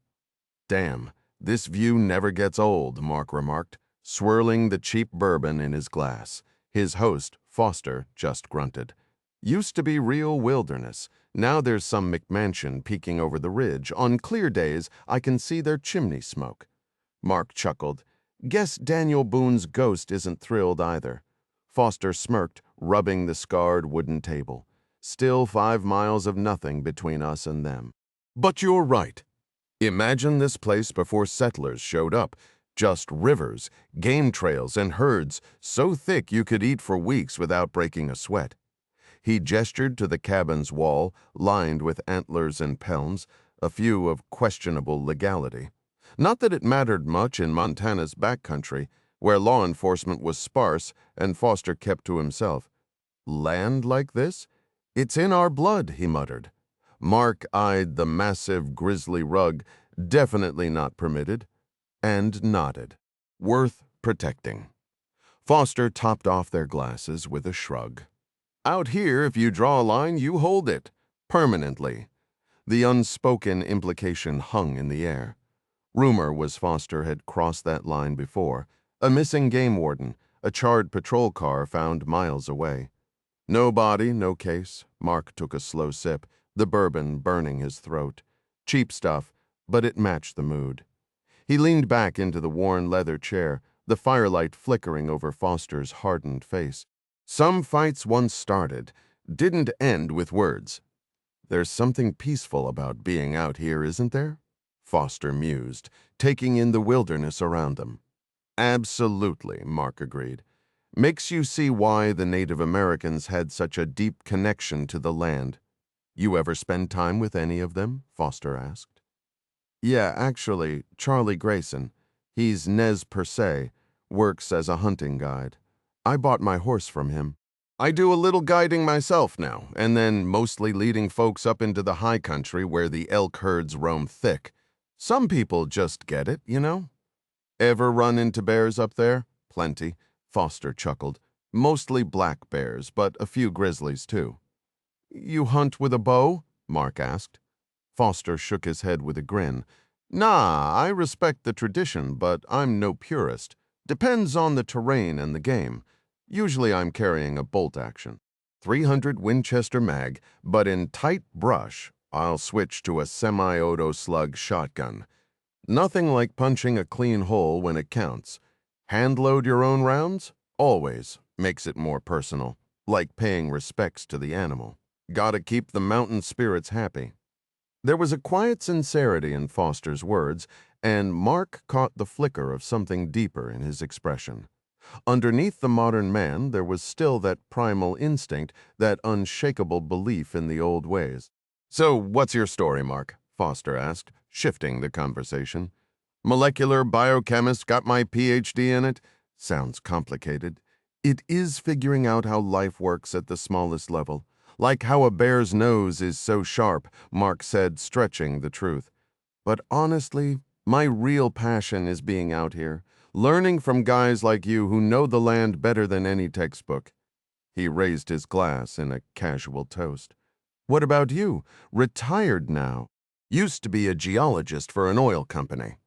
"Damn, this view never gets old," Mark remarked, swirling the cheap bourbon in his glass. His host, Foster, just grunted. "Used to be real wilderness. Now there's some McMansion peeking over the ridge. On clear days, I can see their chimney smoke." Mark chuckled. Guess Daniel Boone's ghost isn't thrilled either. Foster smirked, rubbing the scarred wooden table. Still 5 miles of nothing between us and them. But you're right. Imagine this place before settlers showed up. Just rivers, game trails, and herds so thick you could eat for weeks without breaking a sweat. He gestured to the cabin's wall, lined with antlers and pelms, a few of questionable legality. Not that it mattered much in Montana's backcountry, where law enforcement was sparse and Foster kept to himself. Land like this? It's in our blood, he muttered. Mark eyed the massive grizzly rug, definitely not permitted, and nodded. Worth protecting. Foster topped off their glasses with a shrug. Out here, if you draw a line, you hold it. Permanently. The unspoken implication hung in the air. Rumor was Foster had crossed that line before. A missing game warden, a charred patrol car found miles away. No body, no case. Mark took a slow sip, the bourbon burning his throat. Cheap stuff, but it matched the mood. He leaned back into the worn leather chair, the firelight flickering over Foster's hardened face. Some fights once started, didn't end with words. There's something peaceful about being out here, isn't there? Foster mused, taking in the wilderness around them. Absolutely, Mark agreed. Makes you see why the Native Americans had such a deep connection to the land. You ever spend time with any of them? Foster asked. Yeah, actually, Charlie Grayson. He's Nez Perce, works as a hunting guide. I bought my horse from him. I do a little guiding myself now, and then mostly leading folks up into the high country where the elk herds roam thick. Some people just get it, you know? Ever run into bears up there? Plenty. Foster chuckled. Mostly black bears, but a few grizzlies too. You hunt with a bow? Mark asked. Foster shook his head with a grin. Nah, I respect the tradition, but I'm no purist. Depends on the terrain and the game. Usually I'm carrying a bolt action. 300 Winchester mag, but in tight brush, I'll switch to a semi-auto slug shotgun. Nothing like punching a clean hole when it counts. Hand-load your own rounds? Always. Makes it more personal. Like paying respects to the animal. Gotta keep the mountain spirits happy. There was a quiet sincerity in Foster's words, and Mark caught the flicker of something deeper in his expression. Underneath the modern man, there was still that primal instinct, that unshakable belief in the old ways. So, what's your story, Mark? Foster asked, shifting the conversation. Molecular biochemist, got my PhD in it? Sounds complicated. It is figuring out how life works at the smallest level. Like how a bear's nose is so sharp, Mark said, stretching the truth. But honestly, my real passion is being out here, learning from guys like you who know the land better than any textbook. He raised his glass in a casual toast. What about you? Retired now. Used to be a geologist for an oil company.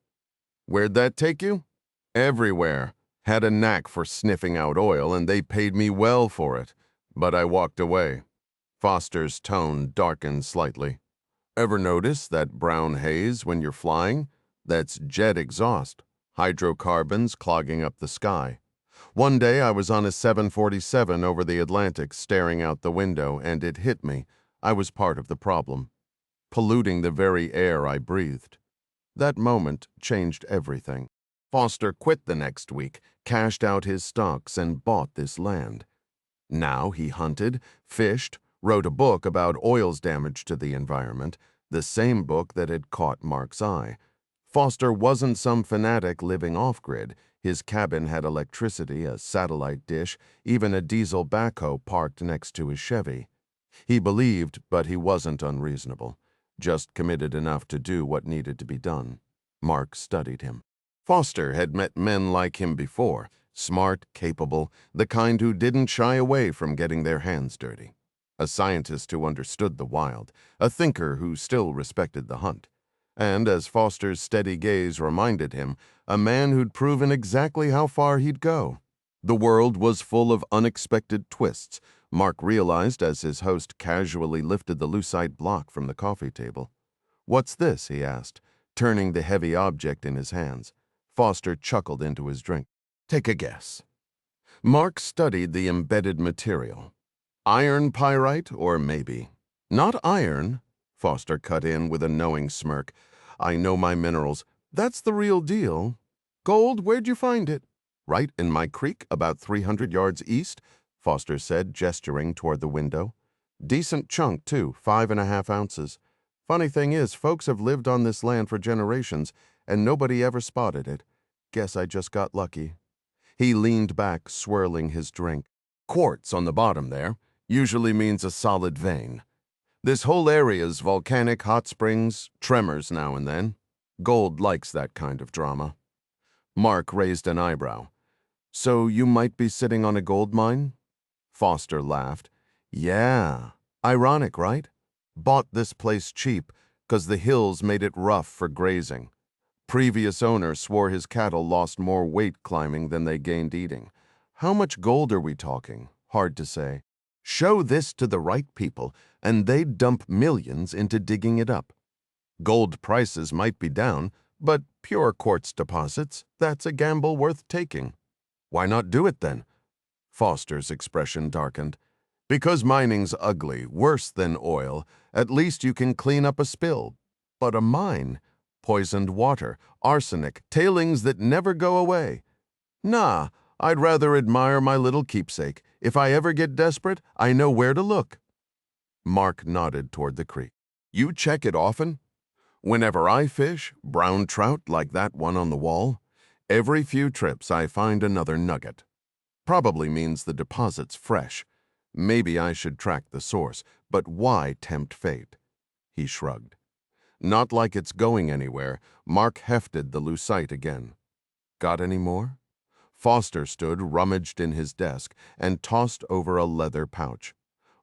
Where'd that take you? Everywhere. Had a knack for sniffing out oil, and they paid me well for it. But I walked away. Foster's tone darkened slightly. Ever notice that brown haze when you're flying? That's jet exhaust. Hydrocarbons clogging up the sky. One day I was on a 747 over the Atlantic staring out the window, and it hit me. I was part of the problem. Polluting the very air I breathed. That moment changed everything. Foster quit the next week, cashed out his stocks, and bought this land. Now he hunted, fished, wrote a book about oil's damage to the environment, the same book that had caught Mark's eye. Foster wasn't some fanatic living off-grid. His cabin had electricity, a satellite dish, even a diesel backhoe parked next to his Chevy. He believed, but he wasn't unreasonable, just committed enough to do what needed to be done. Mark studied him. Foster had met men like him before, smart, capable, the kind who didn't shy away from getting their hands dirty. A scientist who understood the wild, a thinker who still respected the hunt. And, as Foster's steady gaze reminded him, a man who'd proven exactly how far he'd go. The world was full of unexpected twists, Mark realized as his host casually lifted the lucite block from the coffee table. What's this? He asked, turning the heavy object in his hands. Foster chuckled into his drink. Take a guess. Mark studied the embedded material. Iron pyrite, or maybe. Not iron, Foster cut in with a knowing smirk. I know my minerals. That's the real deal. Gold, where'd you find it? Right in my creek, about 300 yards east, Foster said, gesturing toward the window. Decent chunk, too, 5.5 ounces. Funny thing is, folks have lived on this land for generations, and nobody ever spotted it. Guess I just got lucky. He leaned back, swirling his drink. Quartz on the bottom there usually means a solid vein. This whole area's volcanic hot springs, tremors now and then. Gold likes that kind of drama. Mark raised an eyebrow. So you might be sitting on a gold mine? Foster laughed. Yeah. Ironic, right? Bought this place cheap, 'cause the hills made it rough for grazing. Previous owner swore his cattle lost more weight climbing than they gained eating. How much gold are we talking? Hard to say. Show this to the right people, and they'd dump millions into digging it up. Gold prices might be down, but pure quartz deposits, that's a gamble worth taking. Why not do it then? Foster's expression darkened. Because mining's ugly, worse than oil, at least you can clean up a spill. But a mine, poisoned water, arsenic, tailings that never go away. Nah, I'd rather admire my little keepsake. If I ever get desperate, I know where to look. Mark nodded toward the creek. You check it often? Whenever I fish, brown trout like that one on the wall, every few trips I find another nugget. Probably means the deposit's fresh. Maybe I should track the source, but why tempt fate? He shrugged. Not like it's going anywhere. Mark hefted the lucite again. Got any more? Foster stood, rummaged in his desk, and tossed over a leather pouch.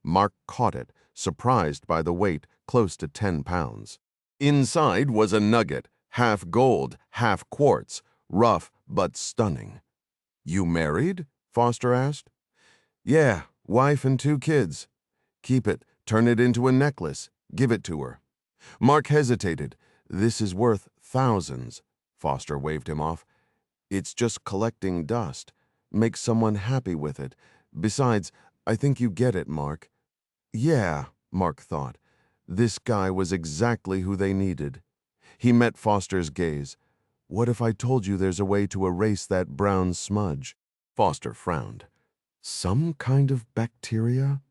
Mark caught it, surprised by the weight, close to 10 pounds. Inside was a nugget, half gold, half quartz, rough but stunning. You married? Foster asked. Yeah, wife and 2 kids. Keep it, turn it into a necklace, give it to her. Mark hesitated. This is worth thousands. Foster waved him off. It's just collecting dust. Make someone happy with it. Besides, I think you get it, Mark. Yeah, Mark thought. This guy was exactly who they needed. He met Foster's gaze. What if I told you there's a way to erase that brown smudge? Foster frowned. Some kind of bacteria?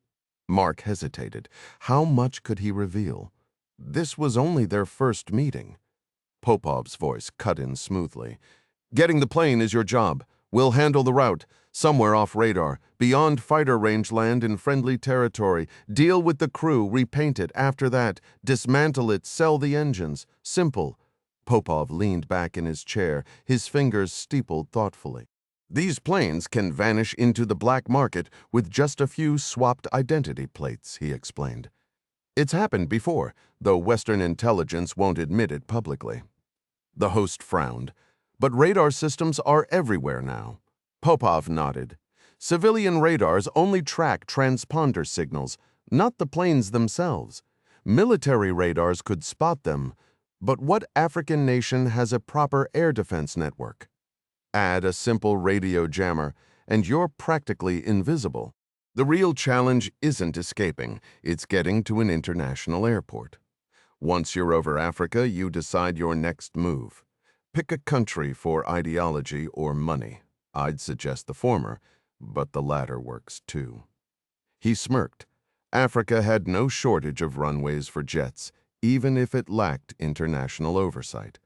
Mark hesitated. How much could he reveal? This was only their first meeting. Popov's voice cut in smoothly. Getting the plane is your job. We'll handle the route. Somewhere off radar, beyond fighter range land in friendly territory. Deal with the crew, repaint it. After that, dismantle it, sell the engines. Simple. Popov leaned back in his chair, his fingers steepled thoughtfully. These planes can vanish into the black market with just a few swapped identity plates, he explained. It's happened before, though Western intelligence won't admit it publicly. The host frowned. But radar systems are everywhere now. Popov nodded. Civilian radars only track transponder signals, not the planes themselves. Military radars could spot them, but what African nation has a proper air defense network? Add a simple radio jammer, and you're practically invisible. The real challenge isn't escaping, it's getting to an international airport. Once you're over Africa, you decide your next move. Pick a country for ideology or money. I'd suggest the former, but the latter works too. He smirked. Africa had no shortage of runways for jets, even if it lacked international oversight.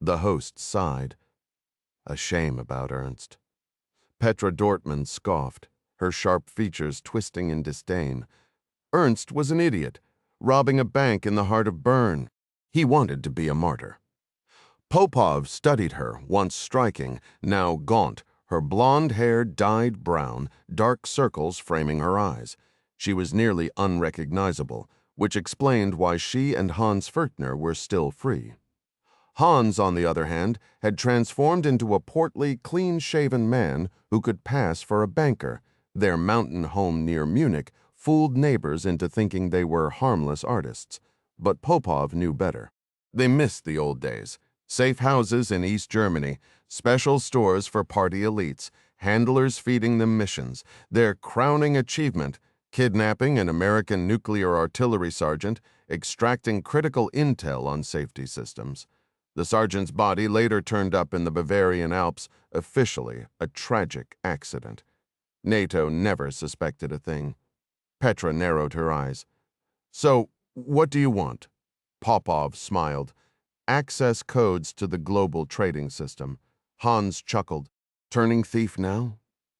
The host sighed. A shame about Ernst. Petra Dortmund scoffed, her sharp features twisting in disdain. Ernst was an idiot, robbing a bank in the heart of Bern. He wanted to be a martyr. Popov studied her, once striking, now gaunt, her blonde hair dyed brown, dark circles framing her eyes. She was nearly unrecognizable, which explained why she and Hans Furtner were still free. Hans, on the other hand, had transformed into a portly, clean-shaven man who could pass for a banker. Their mountain home near Munich fooled neighbors into thinking they were harmless artists. But Popov knew better. They missed the old days. Safe houses in East Germany, Special stores for party elites, handlers feeding them missions. Their crowning achievement, kidnapping an American nuclear artillery sergeant, extracting critical intel on safety systems. The sergeant's body later turned up in the Bavarian Alps, officially a tragic accident. NATO never suspected a thing. Petra narrowed her eyes. So, what do you want? Popov smiled. Access codes to the global trading system. Hans chuckled. Turning thief now?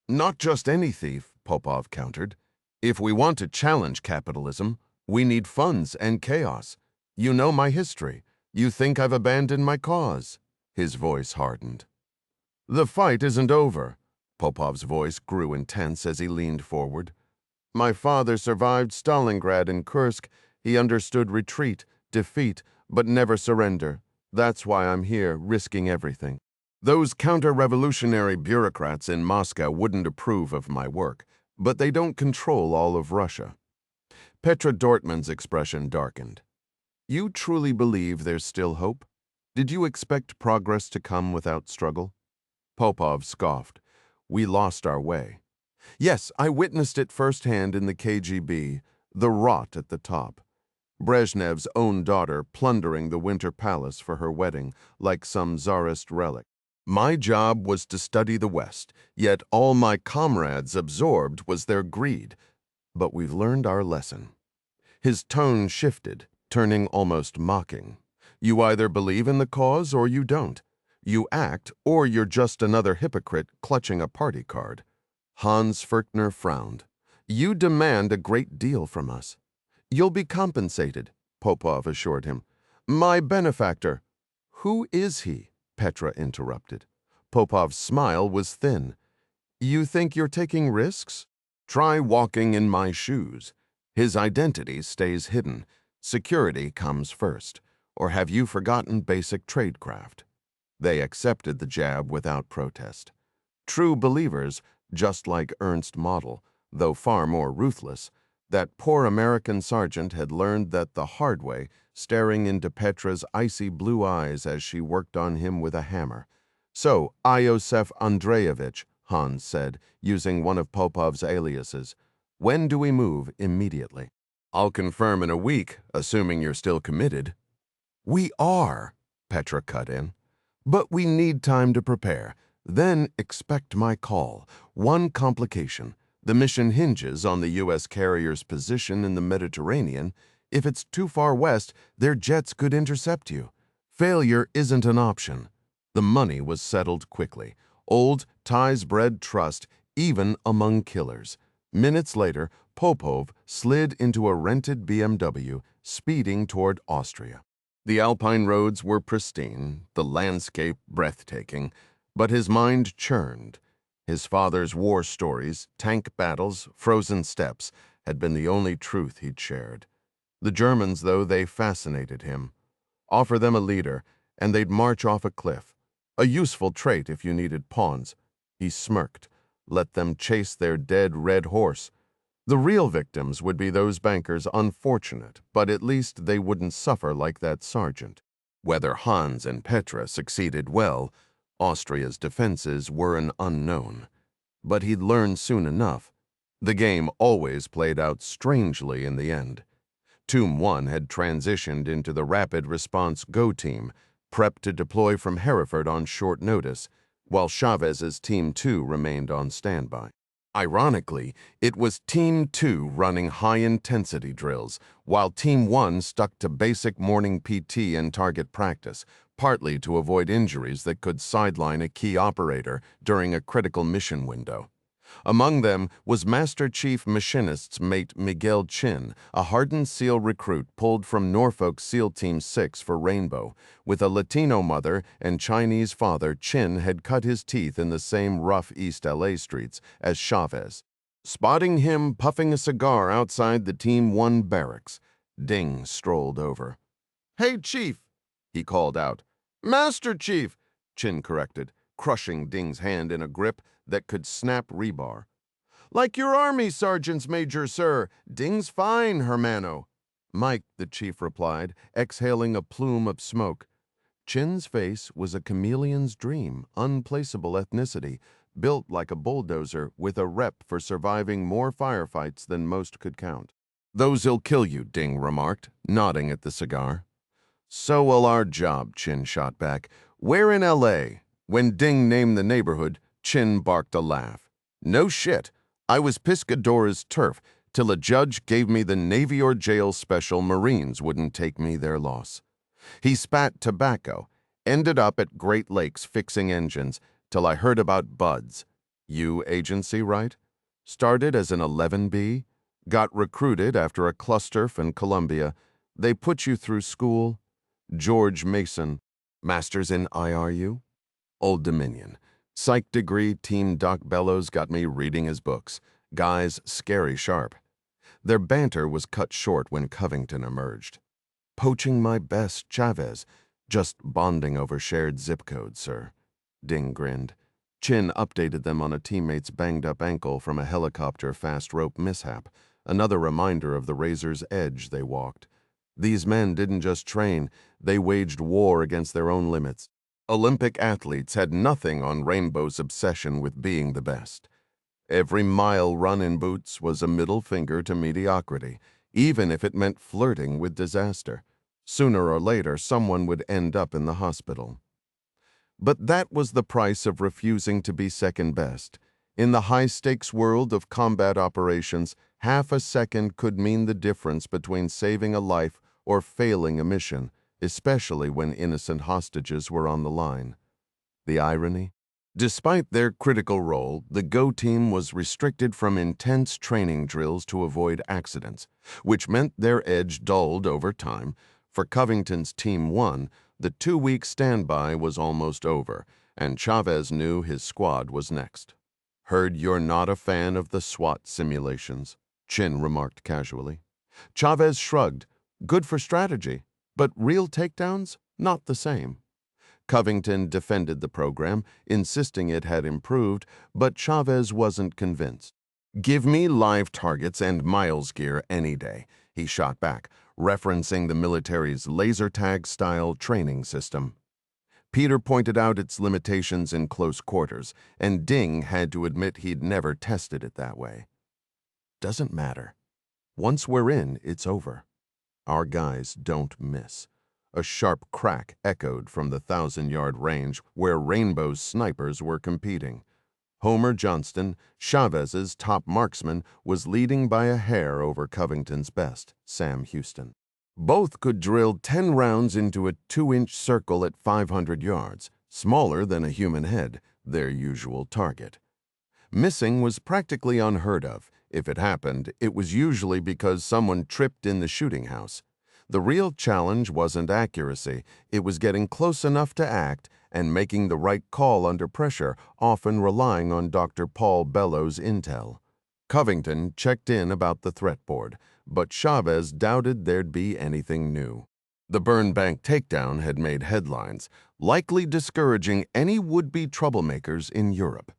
Not just any thief, Popov countered. If we want to challenge capitalism, we need funds and chaos. You know my history. You think I've abandoned my cause. His voice hardened. The fight isn't over. Popov's voice grew intense as he leaned forward. My father survived Stalingrad and Kursk. He understood retreat, defeat, but never surrender. That's why I'm here, risking everything. Those counter-revolutionary bureaucrats in Moscow wouldn't approve of my work, but they don't control all of Russia. Petra Dortmund's expression darkened. You truly believe there's still hope? Did you expect progress to come without struggle? Popov scoffed. We lost our way. Yes, I witnessed it firsthand in the KGB, the rot at the top. Brezhnev's own daughter plundering the Winter Palace for her wedding like some czarist relic. My job was to study the West, yet all my comrades absorbed was their greed. But we've learned our lesson. His tone shifted, turning almost mocking. You either believe in the cause or you don't. You act, or you're just another hypocrite clutching a party card. Hans Furchtner frowned. You demand a great deal from us. You'll be compensated, Popov assured him. My benefactor. Who is he? Petra interrupted. Popov's smile was thin. You think you're taking risks? Try walking in my shoes. His identity stays hidden. Security comes first. Or have you forgotten basic tradecraft? They accepted the jab without protest. True believers, just like Ernst Model, though far more ruthless, that poor American sergeant had learned that the hard way, staring into Petra's icy blue eyes as she worked on him with a hammer. So, Iosef Andreevich, Hans said, using one of Popov's aliases, when do we move immediately? I'll confirm in a week, assuming you're still committed. We are, Petra cut in. But we need time to prepare. Then expect my call. One complication. The mission hinges on the U.S. carrier's position in the Mediterranean. If it's too far west, their jets could intercept you. Failure isn't an option. The money was settled quickly. Old, ties-bred trust, even among killers. Minutes later, Popov slid into a rented BMW, speeding toward Austria. The Alpine roads were pristine, the landscape breathtaking, but his mind churned. His father's war stories, tank battles, frozen steppes, had been the only truth he'd shared. The Germans, though, they fascinated him. Offer them a leader, and they'd march off a cliff. A useful trait if you needed pawns. He smirked. Let them chase their dead red horse. The real victims would be those bankers unfortunate, but at least they wouldn't suffer like that sergeant. Whether Hans and Petra succeeded well, Austria's defenses were an unknown. But he'd learn soon enough. The game always played out strangely in the end. Tomb 1 had transitioned into the Rapid Response Go team, prepped to deploy from Hereford on short notice, while Chavez's Team 2 remained on standby. Ironically, it was Team 2 running high-intensity drills, while Team 1 stuck to basic morning PT and target practice, partly to avoid injuries that could sideline a key operator during a critical mission window. Among them was Master Chief Machinist's mate Miguel Chin, a hardened SEAL recruit pulled from Norfolk SEAL Team 6 for Rainbow. With a Latino mother and Chinese father, Chin had cut his teeth in the same rough East LA streets as Chavez. Spotting him puffing a cigar outside the Team 1 barracks, Ding strolled over. "Hey, Chief," he called out. "Master Chief," Chin corrected, crushing Ding's hand in a grip that could snap rebar. "Like your army sergeants, Major, sir. Ding's fine, hermano." "Mike," the chief replied, exhaling a plume of smoke. Chin's face was a chameleon's dream, unplaceable ethnicity, built like a bulldozer with a rep for surviving more firefights than most could count. "Those'll kill you," Ding remarked, nodding at the cigar. "So will our job," Chin shot back. "We're in L.A." When Ding named the neighborhood, Chin barked a laugh. "No shit. I was Piscadora's turf till a judge gave me the Navy or jail special. Marines wouldn't take me their loss." He spat tobacco, ended up at Great Lakes fixing engines, till I heard about Buds. "You agency, right? Started as an 11B, got recruited after a clusterf in Columbia. They put you through school." George Mason, master's in IRU? Old Dominion. Psych degree, Team Doc Bellows got me reading his books. Guys scary sharp. Their banter was cut short when Covington emerged. "Poaching my best, Chavez. Just bonding over shared zip code, sir." Ding grinned. Chin updated them on a teammate's banged-up ankle from a helicopter fast rope mishap, another reminder of the razor's edge they walked. These men didn't just train, they waged war against their own limits. Olympic athletes had nothing on Rainbow's obsession with being the best. Every mile run in boots was a middle finger to mediocrity, even if it meant flirting with disaster. Sooner or later, someone would end up in the hospital. But that was the price of refusing to be second best. In the high-stakes world of combat operations, half a second could mean the difference between saving a life or failing a mission, especially when innocent hostages were on the line. The irony? Despite their critical role, the Go team was restricted from intense training drills to avoid accidents, which meant their edge dulled over time. For Covington's Team 1, the 2-week standby was almost over, and Chavez knew his squad was next. "Heard you're not a fan of the SWAT simulations," Chin remarked casually. Chavez shrugged. "Good for strategy, but real takedowns? Not the same." Covington defended the program, insisting it had improved, but Chavez wasn't convinced. "Give me live targets and miles gear any day," he shot back, referencing the military's laser tag-style training system. Peter pointed out its limitations in close quarters, and Ding had to admit he'd never tested it that way. "Doesn't matter. Once we're in, it's over. Our guys don't miss." A sharp crack echoed from the 1,000-yard range where Rainbow's snipers were competing. Homer Johnston, Chavez's top marksman, was leading by a hair over Covington's best, Sam Houston. Both could drill 10 rounds into a 2-inch circle at 500 yards, smaller than a human head, their usual target. Missing was practically unheard of. If it happened, it was usually because someone tripped in the shooting house. The real challenge wasn't accuracy, it was getting close enough to act and making the right call under pressure, often relying on Dr. Paul Bellows' intel. Covington checked in about the threat board, but Chavez doubted there'd be anything new. The Burnbank takedown had made headlines, likely discouraging any would-be troublemakers in Europe.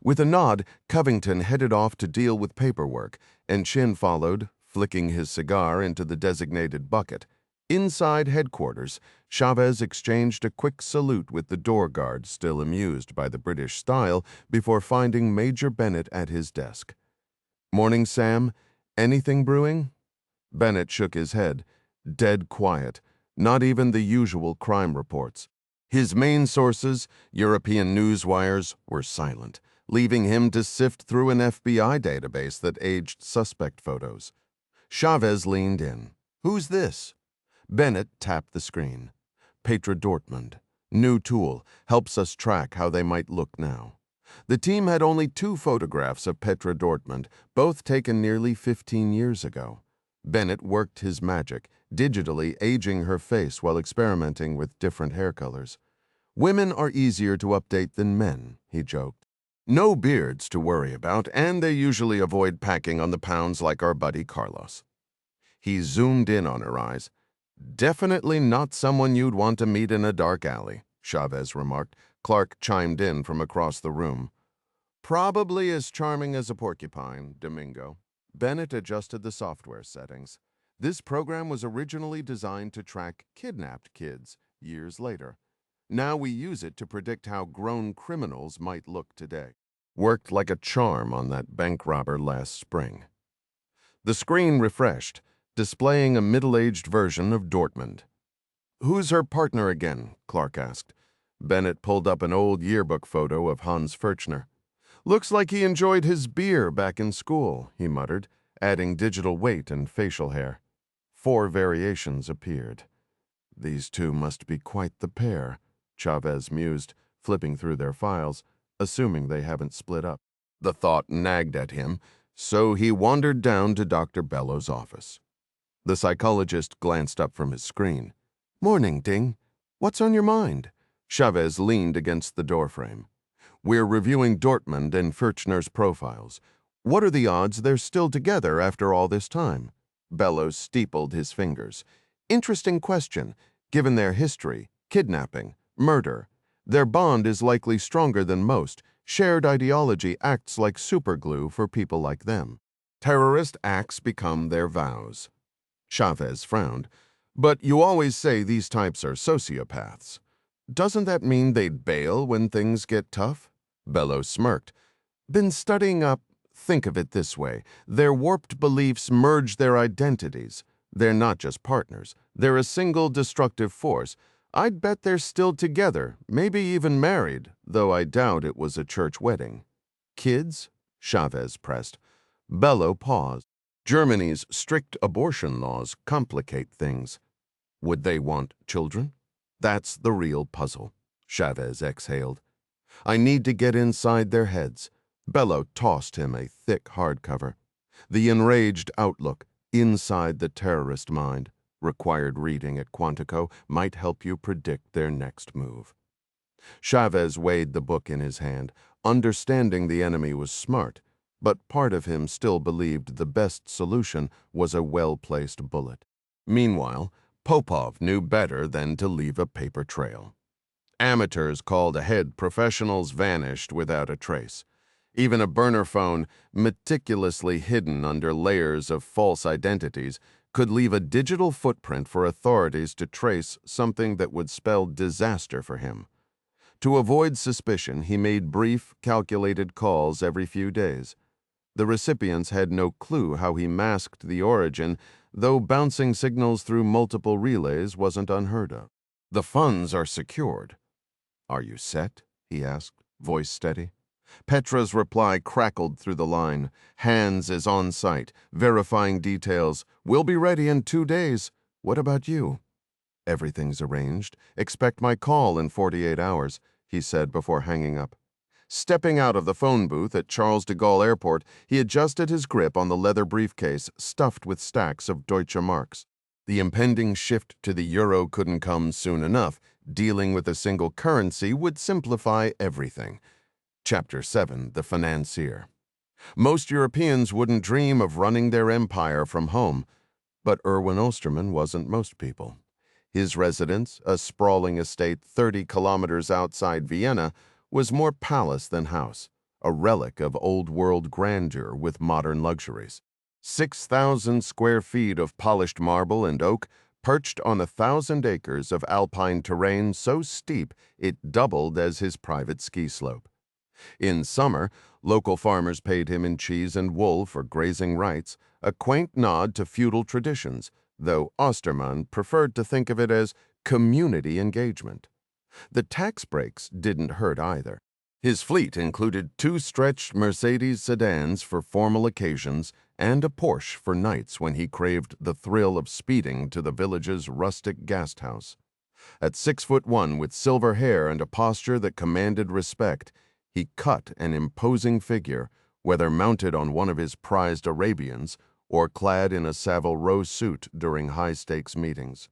With a nod, Covington headed off to deal with paperwork, and Chin followed, flicking his cigar into the designated bucket. Inside headquarters, Chavez exchanged a quick salute with the door guard, still amused by the British style, before finding Major Bennett at his desk. "Morning, Sam. Anything brewing?" Bennett shook his head. Dead quiet. Not even the usual crime reports. His main sources, European news wires, were silent, leaving him to sift through an FBI database that aged suspect photos. Chavez leaned in. "Who's this?" Bennett tapped the screen. "Petra Dortmund. New tool. Helps us track how they might look now." The team had only 2 photographs of Petra Dortmund, both taken nearly 15 years ago. Bennett worked his magic, digitally aging her face while experimenting with different hair colors. "Women are easier to update than men," he joked. "No beards to worry about, and they usually avoid packing on the pounds like our buddy Carlos." He zoomed in on her eyes. "Definitely not someone you'd want to meet in a dark alley," Chavez remarked. Clark chimed in from across the room. "Probably as charming as a porcupine, Domingo." Bennett adjusted the software settings. This program was originally designed to track kidnapped kids, years later. Now we use it to predict how grown criminals might look today. Worked like a charm on that bank robber last spring. The screen refreshed, displaying a middle-aged version of Dortmund. "Who's her partner again?" Clark asked. Bennett pulled up an old yearbook photo of Hans Furchner. "Looks like he enjoyed his beer back in school," he muttered, adding digital weight and facial hair. 4 variations appeared. "These two must be quite the pair," Chavez mused, flipping through their files, assuming they haven't split up. The thought nagged at him, so he wandered down to Dr. Bellow's office. The psychologist glanced up from his screen. "Morning, Ding. What's on your mind?" Chavez leaned against the doorframe. "We're reviewing Dortmund and Furchner's profiles. What are the odds they're still together after all this time?" Bellows steepled his fingers. "Interesting question. Given their history, kidnapping, murder, their bond is likely stronger than most. Shared ideology acts like superglue for people like them. Terrorist acts become their vows." Chavez frowned. "But you always say these types are sociopaths. Doesn't that mean they'd bail when things get tough?" Bellows smirked. "Been studying up. Think of it this way. Their warped beliefs merge their identities. They're not just partners. They're a single destructive force. I'd bet they're still together, maybe even married, though I doubt it was a church wedding." "Kids?" Chavez pressed. Bellow paused. "Germany's strict abortion laws complicate things. Would they want children? That's the real puzzle." Chavez exhaled. "I need to get inside their heads." Bellow tossed him a thick hardcover. "The Enraged Outlook, Inside the Terrorist Mind." Required reading at Quantico, might help you predict their next move. Chavez weighed the book in his hand, understanding the enemy was smart, but part of him still believed the best solution was a well-placed bullet. Meanwhile, Popov knew better than to leave a paper trail. Amateurs called ahead, professionals vanished without a trace. Even a burner phone, meticulously hidden under layers of false identities, could leave a digital footprint for authorities to trace something that would spell disaster for him. To avoid suspicion, he made brief, calculated calls every few days. The recipients had no clue how he masked the origin, though bouncing signals through multiple relays wasn't unheard of. "The funds are secured." "Are you set?" he asked, voice steady. Petra's reply crackled through the line. "Hans is on site, verifying details. We'll be ready in 2 days. What about you?" "Everything's arranged. Expect my call in 48 hours, he said before hanging up. Stepping out of the phone booth at Charles de Gaulle Airport, he adjusted his grip on the leather briefcase stuffed with stacks of Deutsche Marks. The impending shift to the euro couldn't come soon enough. Dealing with a single currency would simplify everything. Chapter 7, The Financier. Most Europeans wouldn't dream of running their empire from home, but Erwin Osterman wasn't most people. His residence, a sprawling estate 30 kilometers outside Vienna, was more palace than house, a relic of old-world grandeur with modern luxuries. 6,000 square feet of polished marble and oak, perched on 1,000 acres of alpine terrain so steep it doubled as his private ski slope. In summer, local farmers paid him in cheese and wool for grazing rights, a quaint nod to feudal traditions, though Osterman preferred to think of it as community engagement. The tax breaks didn't hurt either. His fleet included 2 stretched Mercedes sedans for formal occasions and a Porsche for nights when he craved the thrill of speeding to the village's rustic gasthouse. At 6'1" with silver hair and a posture that commanded respect, he cut an imposing figure, whether mounted on one of his prized Arabians or clad in a Savile Row suit during high-stakes meetings.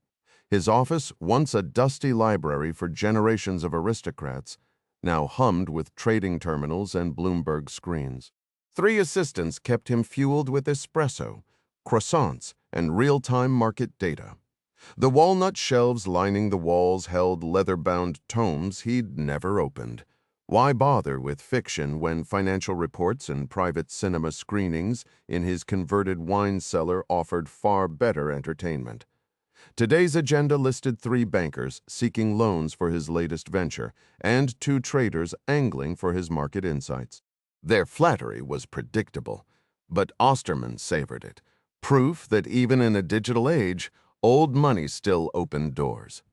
His office, once a dusty library for generations of aristocrats, now hummed with trading terminals and Bloomberg screens. 3 assistants kept him fueled with espresso, croissants, and real-time market data. The walnut shelves lining the walls held leather-bound tomes he'd never opened. Why bother with fiction when financial reports and private cinema screenings in his converted wine cellar offered far better entertainment? Today's agenda listed 3 bankers seeking loans for his latest venture and 2 traders angling for his market insights. Their flattery was predictable, but Osterman savored it, proof that even in a digital age, old money still opened doors.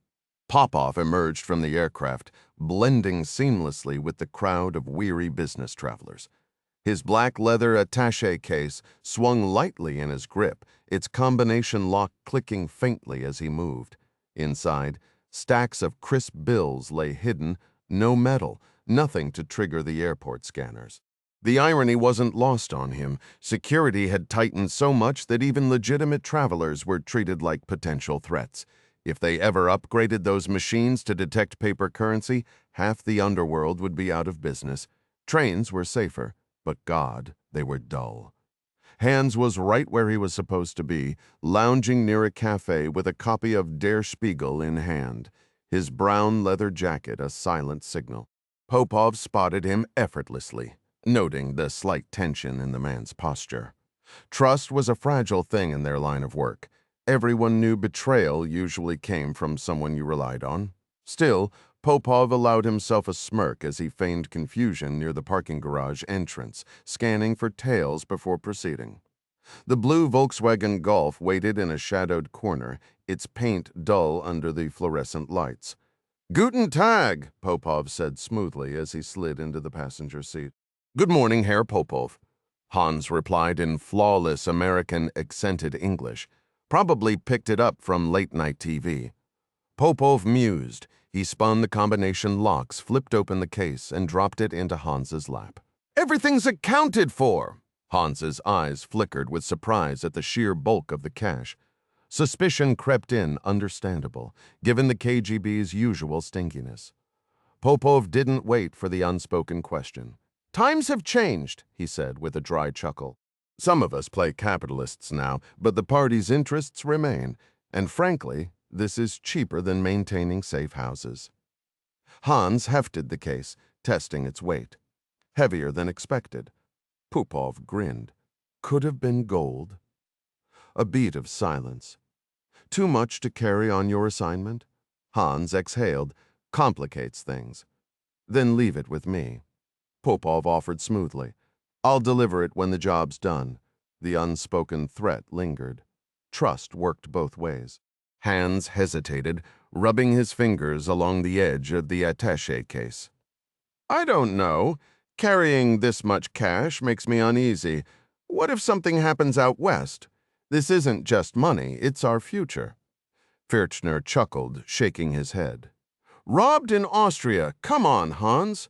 Popov emerged from the aircraft, blending seamlessly with the crowd of weary business travelers. His black leather attaché case swung lightly in his grip, its combination lock clicking faintly as he moved. Inside, stacks of crisp bills lay hidden, no metal, nothing to trigger the airport scanners. The irony wasn't lost on him. Security had tightened so much that even legitimate travelers were treated like potential threats. If they ever upgraded those machines to detect paper currency, half the underworld would be out of business. Trains were safer, but God, they were dull. Hans was right where he was supposed to be, lounging near a cafe with a copy of Der Spiegel in hand, his brown leather jacket a silent signal. Popov spotted him effortlessly, noting the slight tension in the man's posture. Trust was a fragile thing in their line of work. Everyone knew betrayal usually came from someone you relied on. Still, Popov allowed himself a smirk as he feigned confusion near the parking garage entrance, scanning for tails before proceeding. The blue Volkswagen Golf waited in a shadowed corner, its paint dull under the fluorescent lights. "Guten Tag," Popov said smoothly as he slid into the passenger seat. "Good morning, Herr Popov," Hans replied in flawless American accented English. Probably picked it up from late-night TV. Popov mused. He spun the combination locks, flipped open the case, and dropped it into Hans's lap. "Everything's accounted for!" Hans's eyes flickered with surprise at the sheer bulk of the cash. Suspicion crept in, understandable, given the KGB's usual stinginess. Popov didn't wait for the unspoken question. "Times have changed," he said with a dry chuckle. "Some of us play capitalists now, but the party's interests remain, and frankly, this is cheaper than maintaining safe houses." Hans hefted the case, testing its weight. Heavier than expected. Popov grinned. Could have been gold. A beat of silence. "Too much to carry on your assignment?" Hans exhaled. "Complicates things." "Then leave it with me." Popov offered smoothly. "I'll deliver it when the job's done." The unspoken threat lingered. Trust worked both ways. Hans hesitated, rubbing his fingers along the edge of the attaché case. "I don't know. Carrying this much cash makes me uneasy. What if something happens out west? This isn't just money, it's our future." Firchner chuckled, shaking his head. "Robbed in Austria. Come on, Hans.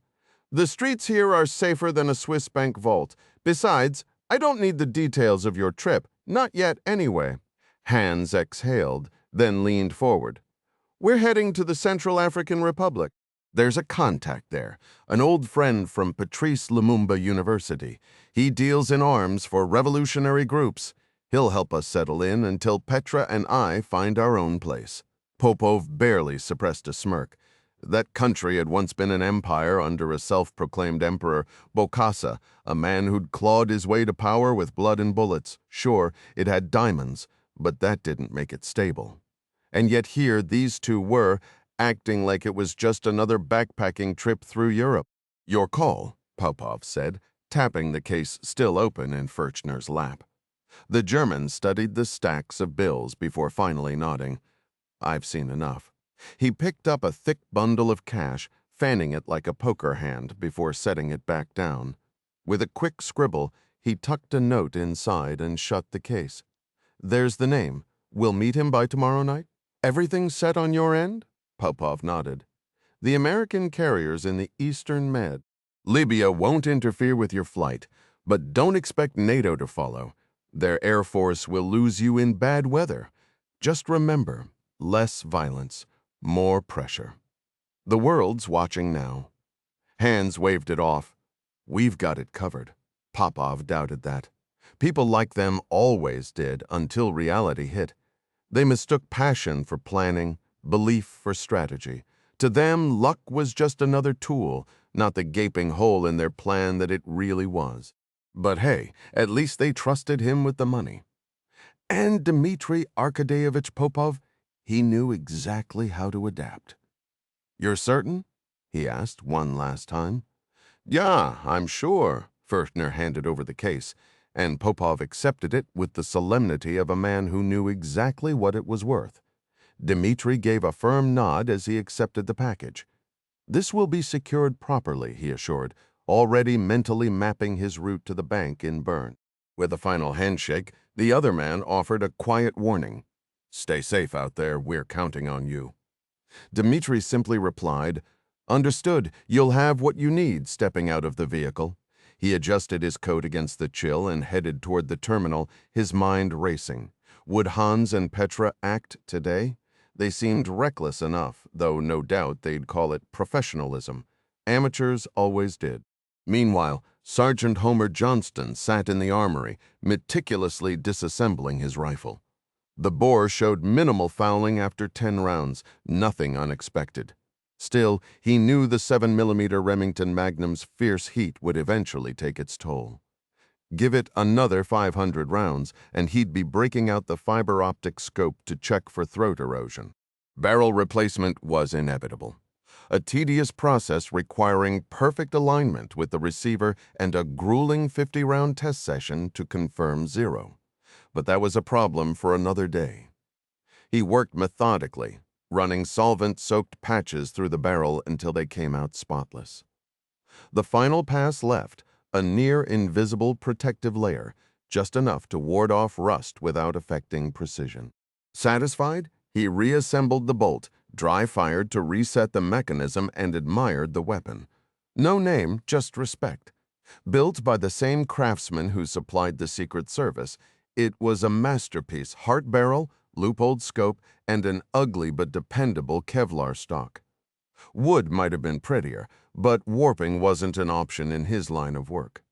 The streets here are safer than a Swiss bank vault. Besides, I don't need the details of your trip. Not yet, anyway." Hans exhaled, then leaned forward. "We're heading to the Central African Republic. There's a contact there, an old friend from Patrice Lumumba University. He deals in arms for revolutionary groups. He'll help us settle in until Petra and I find our own place." Popov barely suppressed a smirk. That country had once been an empire under a self-proclaimed emperor, Bokassa, a man who'd clawed his way to power with blood and bullets. Sure, it had diamonds, but that didn't make it stable. And yet here these two were, acting like it was just another backpacking trip through Europe. "Your call," Popov said, tapping the case still open in Firchner's lap. The German studied the stacks of bills before finally nodding. "I've seen enough." He picked up a thick bundle of cash, fanning it like a poker hand before setting it back down. With a quick scribble, he tucked a note inside and shut the case. "There's the name. We'll meet him by tomorrow night? Everything set on your end?" Popov nodded. "The American carriers in the Eastern Med. Libya won't interfere with your flight, but don't expect NATO to follow. Their air force will lose you in bad weather. Just remember, less violence, more pressure. The world's watching now." Hans waved it off. "We've got it covered." Popov doubted that. People like them always did until reality hit. They mistook passion for planning, belief for strategy. To them, luck was just another tool, not the gaping hole in their plan that it really was. But hey, at least they trusted him with the money. And Dmitry Arkadeyevich Popov, He knew exactly how to adapt. "You're certain?" he asked one last time. "Yeah, I'm sure." Furchtner handed over the case, and Popov accepted it with the solemnity of a man who knew exactly what it was worth. Dmitri gave a firm nod as he accepted the package. "This will be secured properly," he assured, already mentally mapping his route to the bank in Bern. With a final handshake, the other man offered a quiet warning. "Stay safe out there, we're counting on you." Dmitri simply replied, "Understood, you'll have what you need," stepping out of the vehicle. He adjusted his coat against the chill and headed toward the terminal, his mind racing. Would Hans and Petra act today? They seemed reckless enough, though no doubt they'd call it professionalism. Amateurs always did. Meanwhile, Sergeant Homer Johnston sat in the armory, meticulously disassembling his rifle. The bore showed minimal fouling after 10 rounds, nothing unexpected. Still, he knew the 7mm Remington Magnum's fierce heat would eventually take its toll. Give it another 500 rounds, and he'd be breaking out the fiber optic scope to check for throat erosion. Barrel replacement was inevitable. A tedious process requiring perfect alignment with the receiver and a grueling 50-round test session to confirm zero. But that was a problem for another day. He worked methodically, running solvent-soaked patches through the barrel until they came out spotless. The final pass left a near-invisible protective layer, just enough to ward off rust without affecting precision. Satisfied, he reassembled the bolt, dry-fired to reset the mechanism, and admired the weapon. No name, just respect. Built by the same craftsman who supplied the Secret Service, it was a masterpiece: heart barrel, loopholed scope, and an ugly but dependable Kevlar stock. Wood might have been prettier, but warping wasn't an option in his line of work.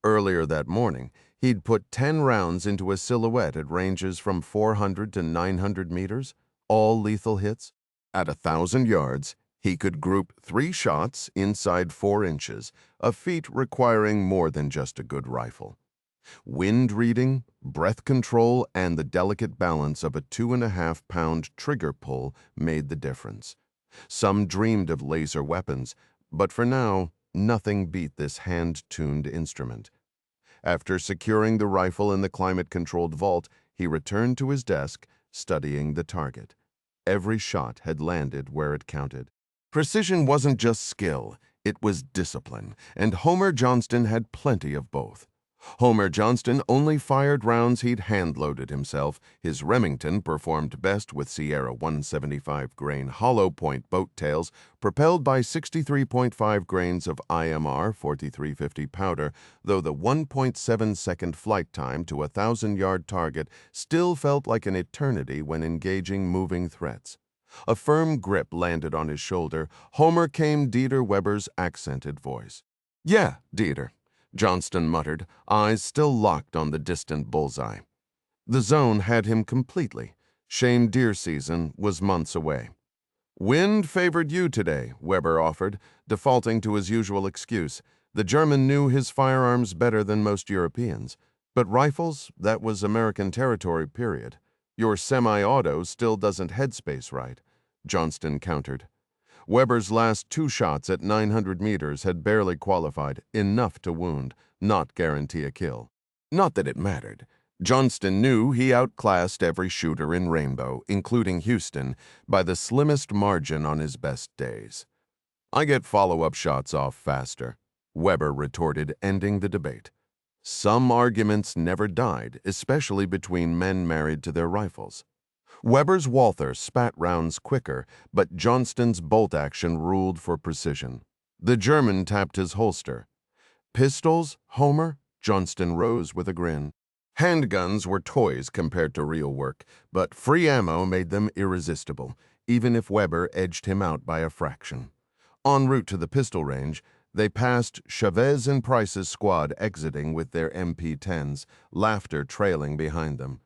Earlier that morning, he'd put 10 rounds into a silhouette at ranges from 400 to 900 meters, all lethal hits. At 1,000 yards, he could group 3 shots inside 4 inches, a feat requiring more than just a good rifle. Wind reading, breath control, and the delicate balance of a 2.5-pound trigger pull made the difference. Some dreamed of laser weapons, but for now, nothing beat this hand-tuned instrument. After securing the rifle in the climate-controlled vault, he returned to his desk, studying the target. Every shot had landed where it counted. Precision wasn't just skill, it was discipline, and Homer Johnston had plenty of both. Homer Johnston only fired rounds he'd hand-loaded himself. His Remington performed best with Sierra 175 grain hollow point boat tails, propelled by 63.5 grains of IMR 4350 powder, though the 1.7-second flight time to a 1,000-yard target still felt like an eternity when engaging moving threats. A firm grip landed on his shoulder. Homer came Dieter Weber's accented voice. "Yeah, Dieter," Johnston muttered, eyes still locked on the distant bullseye. The zone had him completely. Shame deer season was months away. "Wind favored you today," Weber offered, defaulting to his usual excuse. The German knew his firearms better than most Europeans. But rifles, that was American territory, period. Your semi-auto still doesn't headspace right, Johnston countered. Weber's last 2 shots at 900 meters had barely qualified, enough to wound, not guarantee a kill. Not that it mattered. Johnston knew he outclassed every shooter in Rainbow, including Houston, by the slimmest margin on his best days. "I get follow-up shots off faster," Weber retorted, ending the debate. Some arguments never died, especially between men married to their rifles. Weber's Walther spat rounds quicker, but Johnston's bolt action ruled for precision. The German tapped his holster. "Pistols, Homer?" Johnston rose with a grin. Handguns were toys compared to real work, but free ammo made them irresistible, even if Weber edged him out by a fraction. En route to the pistol range, they passed Chavez and Price's squad exiting with their MP-10s, laughter trailing behind them.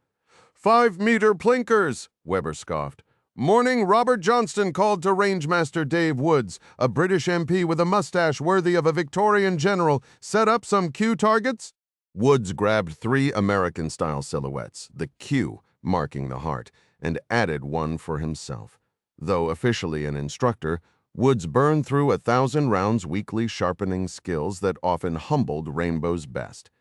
"5-meter plinkers," Weber scoffed. "Morning, Robert Johnston called to Rangemaster Dave Woods, a British MP with a mustache worthy of a Victorian general. Set up some Q targets?" Woods grabbed 3 American-style silhouettes, the Q marking the heart, and added one for himself. Though officially an instructor, Woods burned through 1,000 rounds weekly, sharpening skills that often humbled Rainbow's best.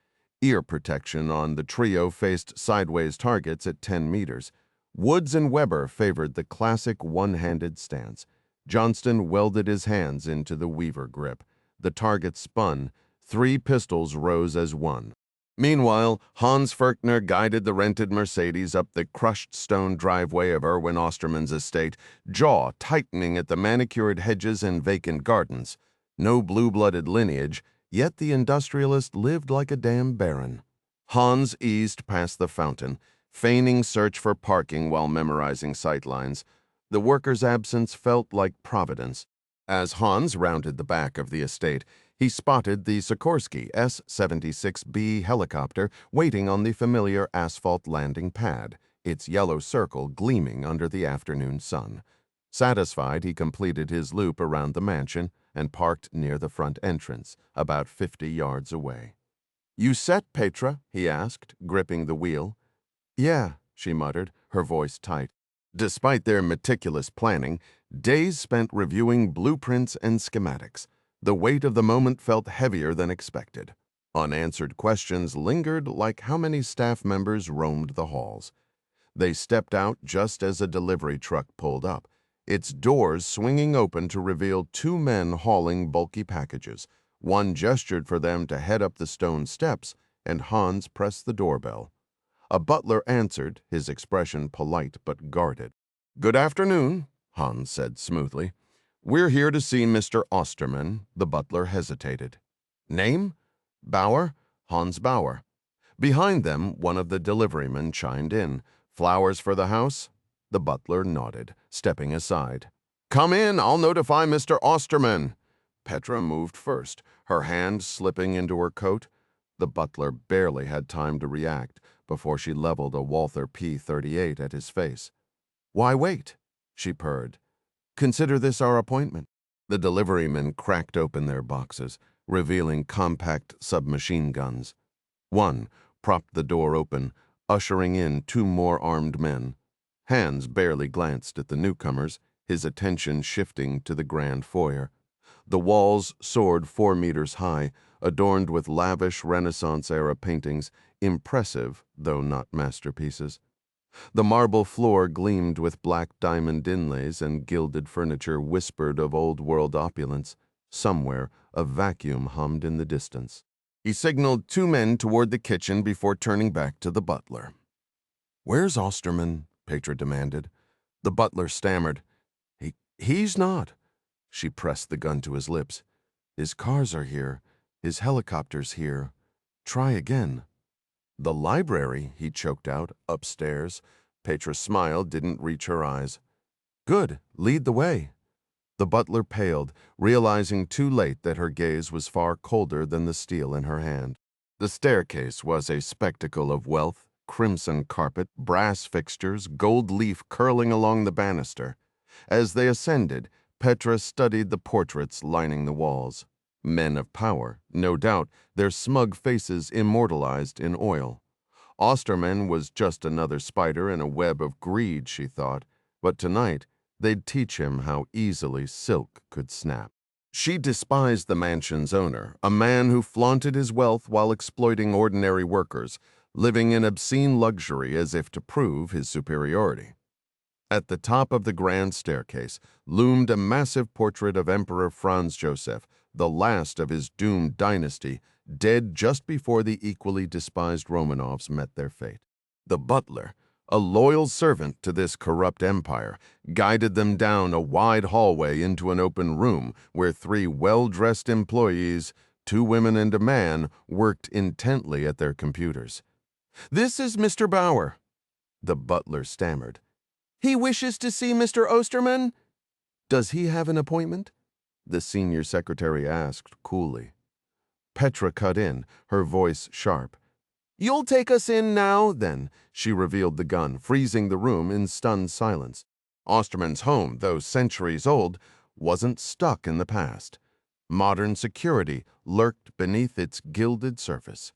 Ear protection on the trio faced sideways targets at 10 meters. Woods and Weber favored the classic one-handed stance. Johnston welded his hands into the Weaver grip. The target spun. 3 pistols rose as one. Meanwhile, Hans Ferkner guided the rented Mercedes up the crushed stone driveway of Erwin Osterman's estate, jaw tightening at the manicured hedges and vacant gardens. No blue-blooded lineage, yet the industrialist lived like a damn baron. Hans eased past the fountain, feigning search for parking while memorizing sightlines. The worker's absence felt like providence. As Hans rounded the back of the estate, he spotted the Sikorsky S-76B helicopter waiting on the familiar asphalt landing pad, its yellow circle gleaming under the afternoon sun. Satisfied, he completed his loop around the mansion and parked near the front entrance, about 50 yards away. "You set, Petra?" he asked, gripping the wheel. "Yeah," she muttered, her voice tight. Despite their meticulous planning, days spent reviewing blueprints and schematics, the weight of the moment felt heavier than expected. Unanswered questions lingered like how many staff members roamed the halls. They stepped out just as a delivery truck pulled up, its doors swinging open to reveal 2 men hauling bulky packages. One gestured for them to head up the stone steps, and Hans pressed the doorbell. A butler answered, his expression polite but guarded. "Good afternoon," Hans said smoothly. "We're here to see Mr. Osterman." The butler hesitated. "Name?" "Bauer, Hans Bauer." Behind them, one of the deliverymen chimed in. "Flowers for the house?" The butler nodded, stepping aside. "Come in, I'll notify Mr. Osterman." Petra moved first, her hand slipping into her coat. The butler barely had time to react before she leveled a Walther P-38 at his face. "Why wait?" she purred. "Consider this our appointment." The deliverymen cracked open their boxes, revealing compact submachine guns. One propped the door open, ushering in 2 more armed men. Hans barely glanced at the newcomers, his attention shifting to the grand foyer. The walls soared 4 meters high, adorned with lavish Renaissance-era paintings, impressive, though not masterpieces. The marble floor gleamed with black diamond inlays, and gilded furniture whispered of old-world opulence. Somewhere, a vacuum hummed in the distance. He signaled 2 men toward the kitchen before turning back to the butler. "Where's Osterman?" Petra demanded. The butler stammered. He's not." She pressed the gun to his lips. "His cars are here. His helicopter's here. Try again." "The library," he choked out, "upstairs." Petra's smile didn't reach her eyes. "Good. Lead the way." The butler paled, realizing too late that her gaze was far colder than the steel in her hand. The staircase was a spectacle of wealth, crimson carpet, brass fixtures, gold leaf curling along the banister. As they ascended, Petra studied the portraits lining the walls. Men of power, no doubt, their smug faces immortalized in oil. Osterman was just another spider in a web of greed, she thought, but tonight they'd teach him how easily silk could snap. She despised the mansion's owner, a man who flaunted his wealth while exploiting ordinary workers, living in obscene luxury as if to prove his superiority. At the top of the grand staircase loomed a massive portrait of Emperor Franz Joseph, the last of his doomed dynasty, dead just before the equally despised Romanovs met their fate. The butler, a loyal servant to this corrupt empire, guided them down a wide hallway into an open room where 3 well-dressed employees, 2 women and a man, worked intently at their computers. "This is Mr. Bauer." The butler stammered. "He wishes to see Mr. Osterman." "Does he have an appointment?" the senior secretary asked coolly. Petra cut in, her voice sharp. "You'll take us in now, then." She revealed the gun, freezing the room in stunned silence. Osterman's home, though centuries old, wasn't stuck in the past. Modern security lurked beneath its gilded surface.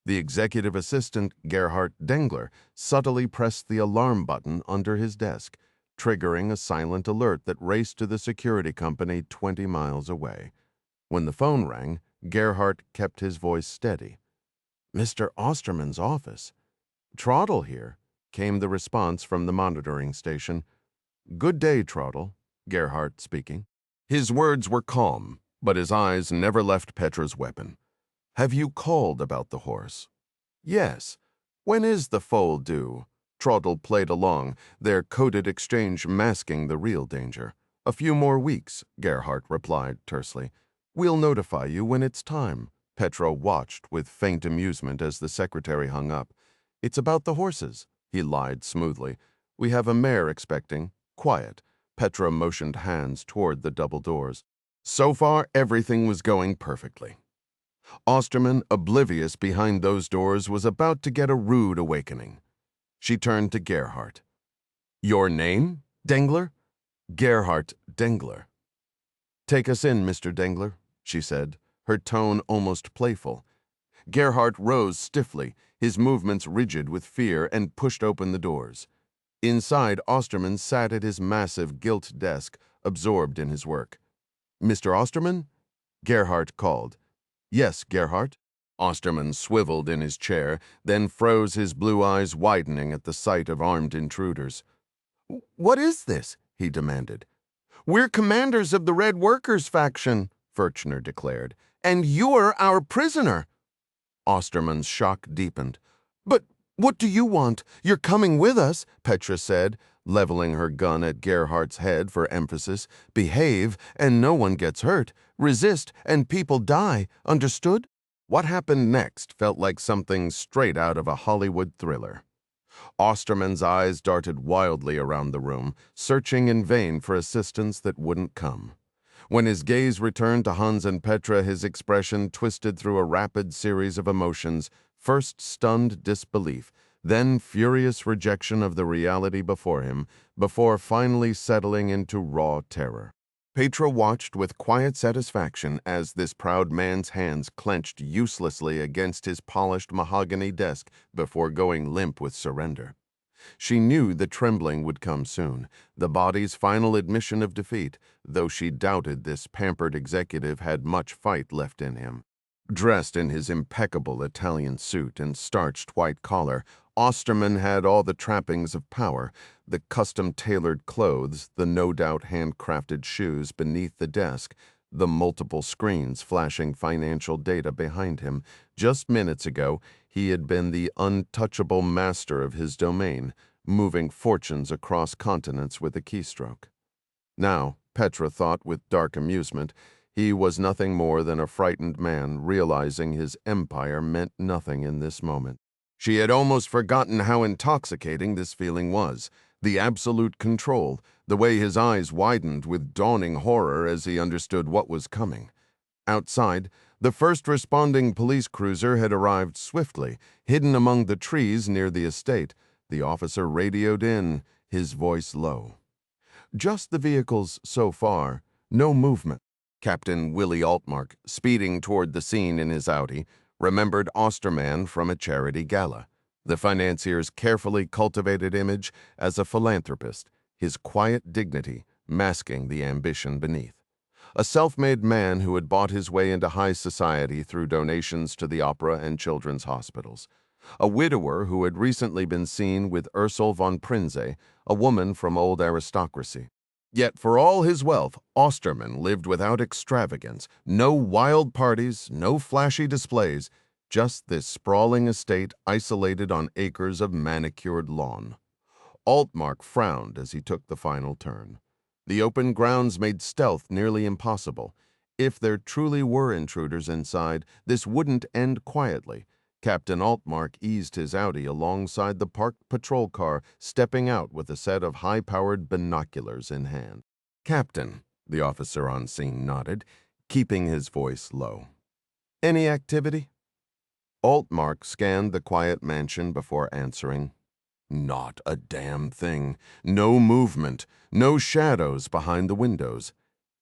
The executive assistant, Gerhard Dengler, subtly pressed the alarm button under his desk, triggering a silent alert that raced to the security company 20 miles away. When the phone rang, Gerhardt kept his voice steady. "Mr. Osterman's office." "Trottle here," came the response from the monitoring station. "Good day, Trottle," Gerhardt speaking. His words were calm, but his eyes never left Petra's weapon. "Have you called about the horse?" "Yes. When is the foal due?" Trottle played along, their coded exchange masking the real danger. "A few more weeks," Gerhardt replied tersely. "We'll notify you when it's time." Petra watched with faint amusement as the secretary hung up. "It's about the horses," he lied smoothly. "We have a mare expecting. Quiet." Petra motioned hands toward the double doors. So far, everything was going perfectly. Osterman, oblivious behind those doors, was about to get a rude awakening. She turned to Gerhardt. "Your name, Dengler?" "Gerhardt Dengler." "Take us in, Mr. Dengler," she said, her tone almost playful. Gerhardt rose stiffly, his movements rigid with fear, and pushed open the doors. Inside, Osterman sat at his massive gilt desk, absorbed in his work. "Mr. Osterman?" Gerhardt called. "Yes, Gerhardt." Osterman swiveled in his chair, then froze, his blue eyes widening at the sight of armed intruders. "What is this?" he demanded. "We're commanders of the Red Workers faction," Furchner declared, "and you're our prisoner." Osterman's shock deepened. "But what do you want? You're coming with us," Petra said, leveling her gun at Gerhardt's head for emphasis. "Behave, and no one gets hurt. Resist, and people die. Understood?" What happened next felt like something straight out of a Hollywood thriller. Osterman's eyes darted wildly around the room, searching in vain for assistance that wouldn't come. When his gaze returned to Hans and Petra, his expression twisted through a rapid series of emotions, first stunned disbelief, then furious rejection of the reality before him, before finally settling into raw terror. Petra watched with quiet satisfaction as this proud man's hands clenched uselessly against his polished mahogany desk before going limp with surrender. She knew the trembling would come soon, the body's final admission of defeat, though she doubted this pampered executive had much fight left in him. Dressed in his impeccable Italian suit and starched white collar, Osterman had all the trappings of power, the custom-tailored clothes, the no-doubt handcrafted shoes beneath the desk, the multiple screens flashing financial data behind him. Just minutes ago, he had been the untouchable master of his domain, moving fortunes across continents with a keystroke. Now, Petra thought with dark amusement, he was nothing more than a frightened man realizing his empire meant nothing in this moment. She had almost forgotten how intoxicating this feeling was, the absolute control, the way his eyes widened with dawning horror as he understood what was coming. Outside, the first responding police cruiser had arrived swiftly, hidden among the trees near the estate. The officer radioed in, his voice low. "Just the vehicles so far, no movement." Captain Willie Altmark, speeding toward the scene in his Audi, remembered Osterman from a charity gala, the financier's carefully cultivated image as a philanthropist, his quiet dignity masking the ambition beneath. A self-made man who had bought his way into high society through donations to the opera and children's hospitals. A widower who had recently been seen with Ursel von Prinze, a woman from old aristocracy. Yet for all his wealth, Osterman lived without extravagance, no wild parties, no flashy displays, just this sprawling estate isolated on acres of manicured lawn. Altmark frowned as he took the final turn. The open grounds made stealth nearly impossible. If there truly were intruders inside, this wouldn't end quietly. Captain Altmark eased his Audi alongside the parked patrol car, stepping out with a set of high-powered binoculars in hand. "Captain," the officer on scene nodded, keeping his voice low. "Any activity?" Altmark scanned the quiet mansion before answering. "Not a damn thing. No movement, no shadows behind the windows."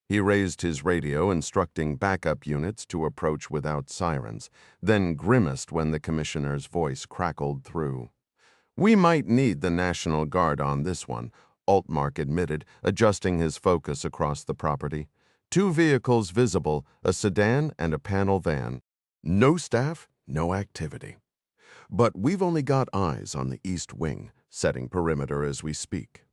He raised his radio, instructing backup units to approach without sirens, then grimaced when the commissioner's voice crackled through. "We might need the National Guard on this one," Altmark admitted, adjusting his focus across the property. "Two vehicles visible, a sedan and a panel van. No staff, no activity. But we've only got eyes on the east wing, setting perimeter as we speak."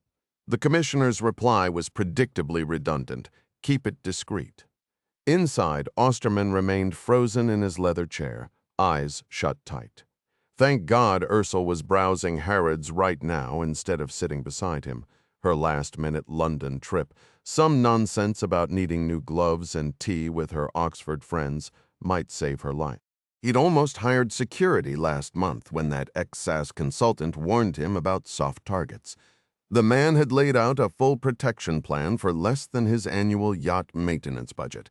The commissioner's reply was predictably redundant. "Keep it discreet." Inside, Osterman remained frozen in his leather chair, eyes shut tight. Thank God Ursel was browsing Harrods right now instead of sitting beside him. Her last-minute London trip, some nonsense about needing new gloves and tea with her Oxford friends, might save her life. He'd almost hired security last month when that ex-SAS consultant warned him about soft targets. The man had laid out a full protection plan for less than his annual yacht maintenance budget.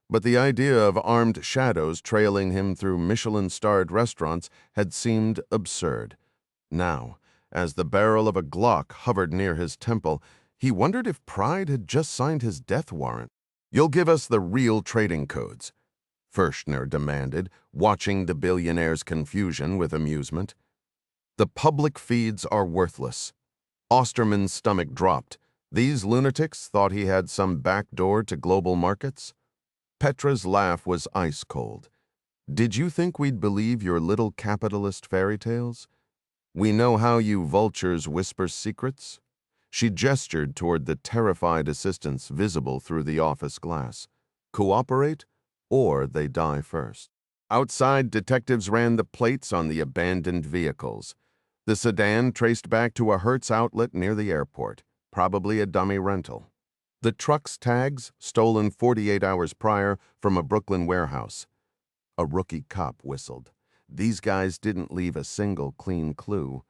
But the idea of armed shadows trailing him through Michelin-starred restaurants had seemed absurd. Now, as the barrel of a Glock hovered near his temple, he wondered if Pride had just signed his death warrant. "You'll give us the real trading codes," Furchner demanded, watching the billionaire's confusion with amusement. "The public feeds are worthless." Osterman's stomach dropped. These lunatics thought he had some back door to global markets? Petra's laugh was ice cold. "Did you think we'd believe your little capitalist fairy tales? We know how you vultures whisper secrets." She gestured toward the terrified assistants visible through the office glass. "Cooperate, or they die first." Outside, detectives ran the plates on the abandoned vehicles. The sedan traced back to a Hertz outlet near the airport, probably a dummy rental. The truck's tags, stolen 48 hours prior from a Brooklyn warehouse. A rookie cop whistled. These guys didn't leave a single clean clue.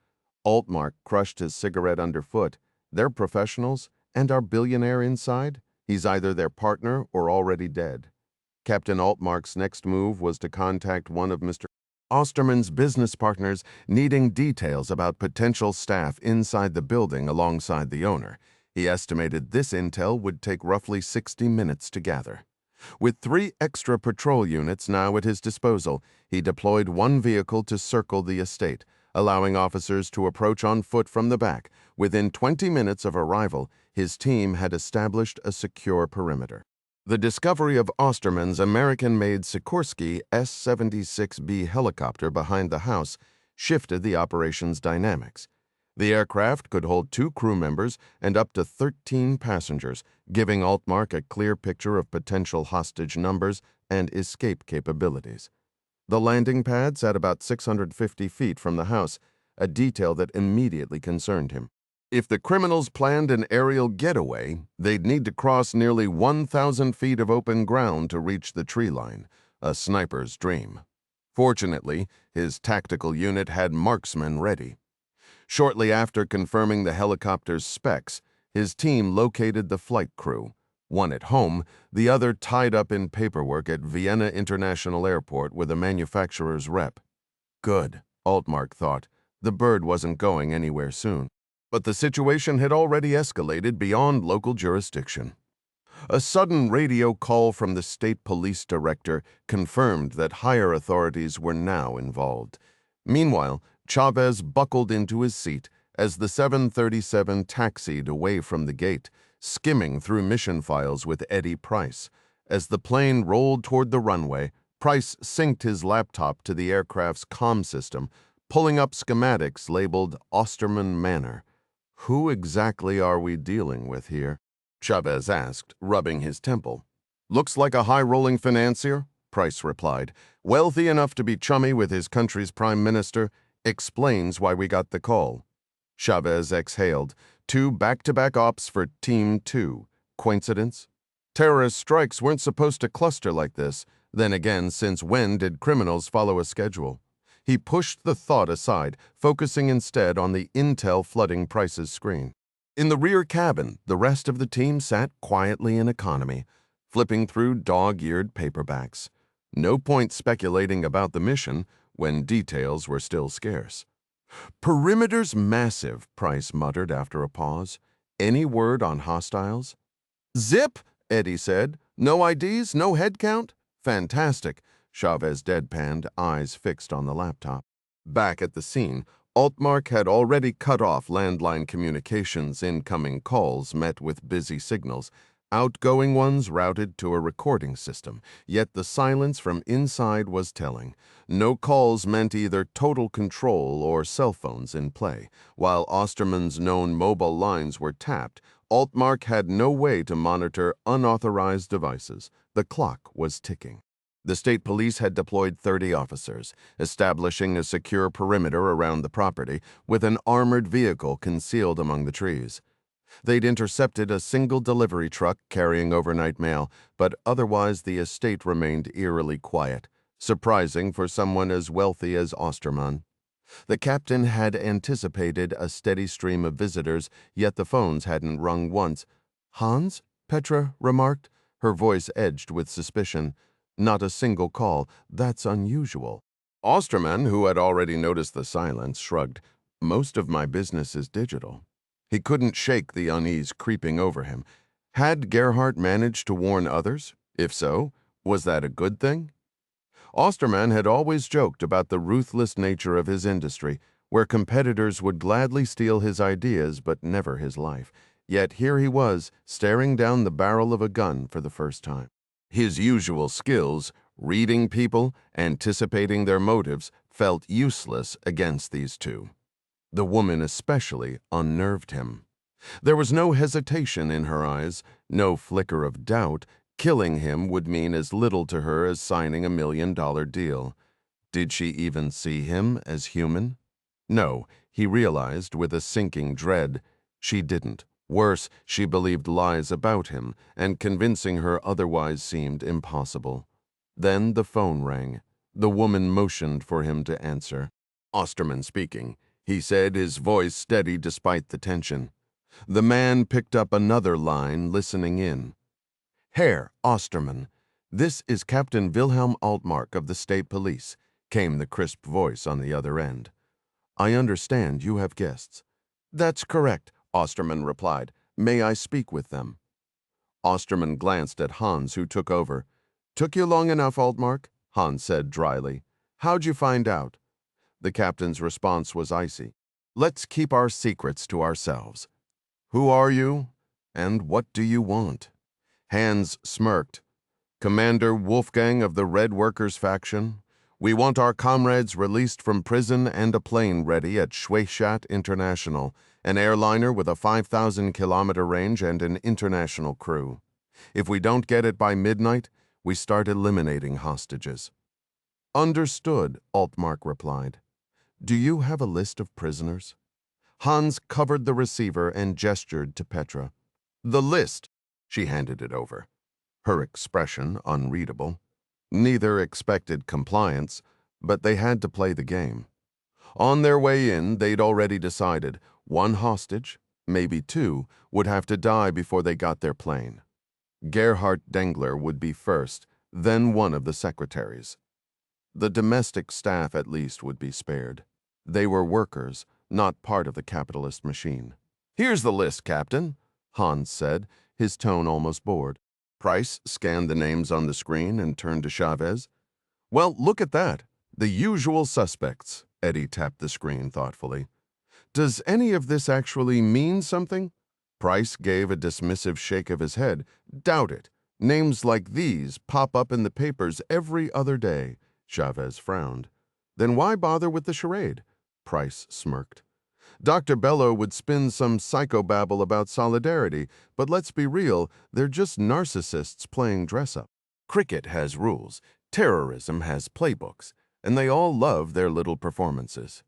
Altmark crushed his cigarette underfoot. They're professionals, and our billionaire inside? He's either their partner or already dead. Captain Altmark's next move was to contact one of Mr. Osterman's business partners, needing details about potential staff inside the building alongside the owner. He estimated this intel would take roughly 60 minutes to gather. With 3 extra patrol units now at his disposal, he deployed one vehicle to circle the estate, allowing officers to approach on foot from the back. Within 20 minutes of arrival, his team had established a secure perimeter. The discovery of Osterman's American-made Sikorsky S-76B helicopter behind the house shifted the operation's dynamics. The aircraft could hold 2 crew members and up to 13 passengers, giving Altmark a clear picture of potential hostage numbers and escape capabilities. The landing pad sat about 650 feet from the house, a detail that immediately concerned him. If the criminals planned an aerial getaway, they'd need to cross nearly 1,000 feet of open ground to reach the tree line, a sniper's dream. Fortunately, his tactical unit had marksmen ready. Shortly after confirming the helicopter's specs, his team located the flight crew, one at home, the other tied up in paperwork at Vienna International Airport with a manufacturer's rep. Good, Altmark thought. The bird wasn't going anywhere soon. But the situation had already escalated beyond local jurisdiction. A sudden radio call from the state police director confirmed that higher authorities were now involved. Meanwhile, Chavez buckled into his seat as the 737 taxied away from the gate, skimming through mission files with Eddie Price. As the plane rolled toward the runway, Price synced his laptop to the aircraft's comm system, pulling up schematics labeled Osterman Manor. "Who exactly are we dealing with here?" Chavez asked, rubbing his temple. "Looks like a high-rolling financier," Price replied. "Wealthy enough to be chummy with his country's prime minister. Explains why we got the call." Chavez exhaled. 2 back-to-back ops for Team 2. Coincidence? Terrorist strikes weren't supposed to cluster like this. Then again, since when did criminals follow a schedule? He pushed the thought aside, focusing instead on the intel flooding Price's screen. In the rear cabin, the rest of the team sat quietly in economy, flipping through dog-eared paperbacks. No point speculating about the mission when details were still scarce. "Perimeter's massive," Price muttered after a pause. "Any word on hostiles?" "Zip!" Eddie said. No IDs, no head count? Fantastic. Chavez deadpanned, eyes fixed on the laptop. Back at the scene, Altmark had already cut off landline communications. Incoming calls met with busy signals. Outgoing ones routed to a recording system, yet the silence from inside was telling. No calls meant either total control or cell phones in play. While Osterman's known mobile lines were tapped, Altmark had no way to monitor unauthorized devices. The clock was ticking. The state police had deployed 30 officers, establishing a secure perimeter around the property with an armored vehicle concealed among the trees. They'd intercepted a single delivery truck carrying overnight mail, but otherwise the estate remained eerily quiet, surprising for someone as wealthy as Osterman. The captain had anticipated a steady stream of visitors, yet the phones hadn't rung once. Hans? Petra remarked, her voice edged with suspicion. Not a single call. That's unusual. Osterman, who had already noticed the silence, shrugged. Most of my business is digital. He couldn't shake the unease creeping over him. Had Gerhardt managed to warn others? If so, was that a good thing? Osterman had always joked about the ruthless nature of his industry, where competitors would gladly steal his ideas but never his life. Yet here he was, staring down the barrel of a gun for the first time. His usual skills, reading people, anticipating their motives, felt useless against these two. The woman especially unnerved him. There was no hesitation in her eyes, no flicker of doubt. Killing him would mean as little to her as signing $1 million deal. Did she even see him as human? No, he realized with a sinking dread. She didn't. Worse, she believed lies about him, and convincing her otherwise seemed impossible. Then the phone rang. The woman motioned for him to answer. Osterman speaking, he said, his voice steady despite the tension. The man picked up another line, listening in. Herr Osterman, this is Captain Wilhelm Altmark of the State Police, came the crisp voice on the other end. I understand you have guests. That's correct, Osterman replied. May I speak with them? Osterman glanced at Hans, who took over. Took you long enough, Altmark? Hans said dryly. How'd you find out? The captain's response was icy. Let's keep our secrets to ourselves. Who are you, and what do you want? Hans smirked. Commander Wolfgang of the Red Workers faction. We want our comrades released from prison and a plane ready at Schwechat International, an airliner with a 5,000-kilometer range and an international crew. If we don't get it by midnight, we start eliminating hostages. Understood, Altmark replied. Do you have a list of prisoners? Hans covered the receiver and gestured to Petra. The list. She handed it over, her expression unreadable. Neither expected compliance, but they had to play the game. On their way in, they'd already decided one hostage, maybe two, would have to die before they got their plane. Gerhard Dengler would be first, then one of the secretaries. The domestic staff at least would be spared. They were workers, not part of the capitalist machine. Here's the list, Captain, Hans said, his tone almost bored. Price scanned the names on the screen and turned to Chavez. Well, look at that. The usual suspects. Eddie tapped the screen thoughtfully. Does any of this actually mean something? Price gave a dismissive shake of his head. Doubt it. Names like these pop up in the papers every other day. Chavez frowned. Then why bother with the charade? Price smirked. Dr. Bello would spin some psychobabble about solidarity, but let's be real, they're just narcissists playing dress-up. Cricket has rules, terrorism has playbooks, and they all love their little performances.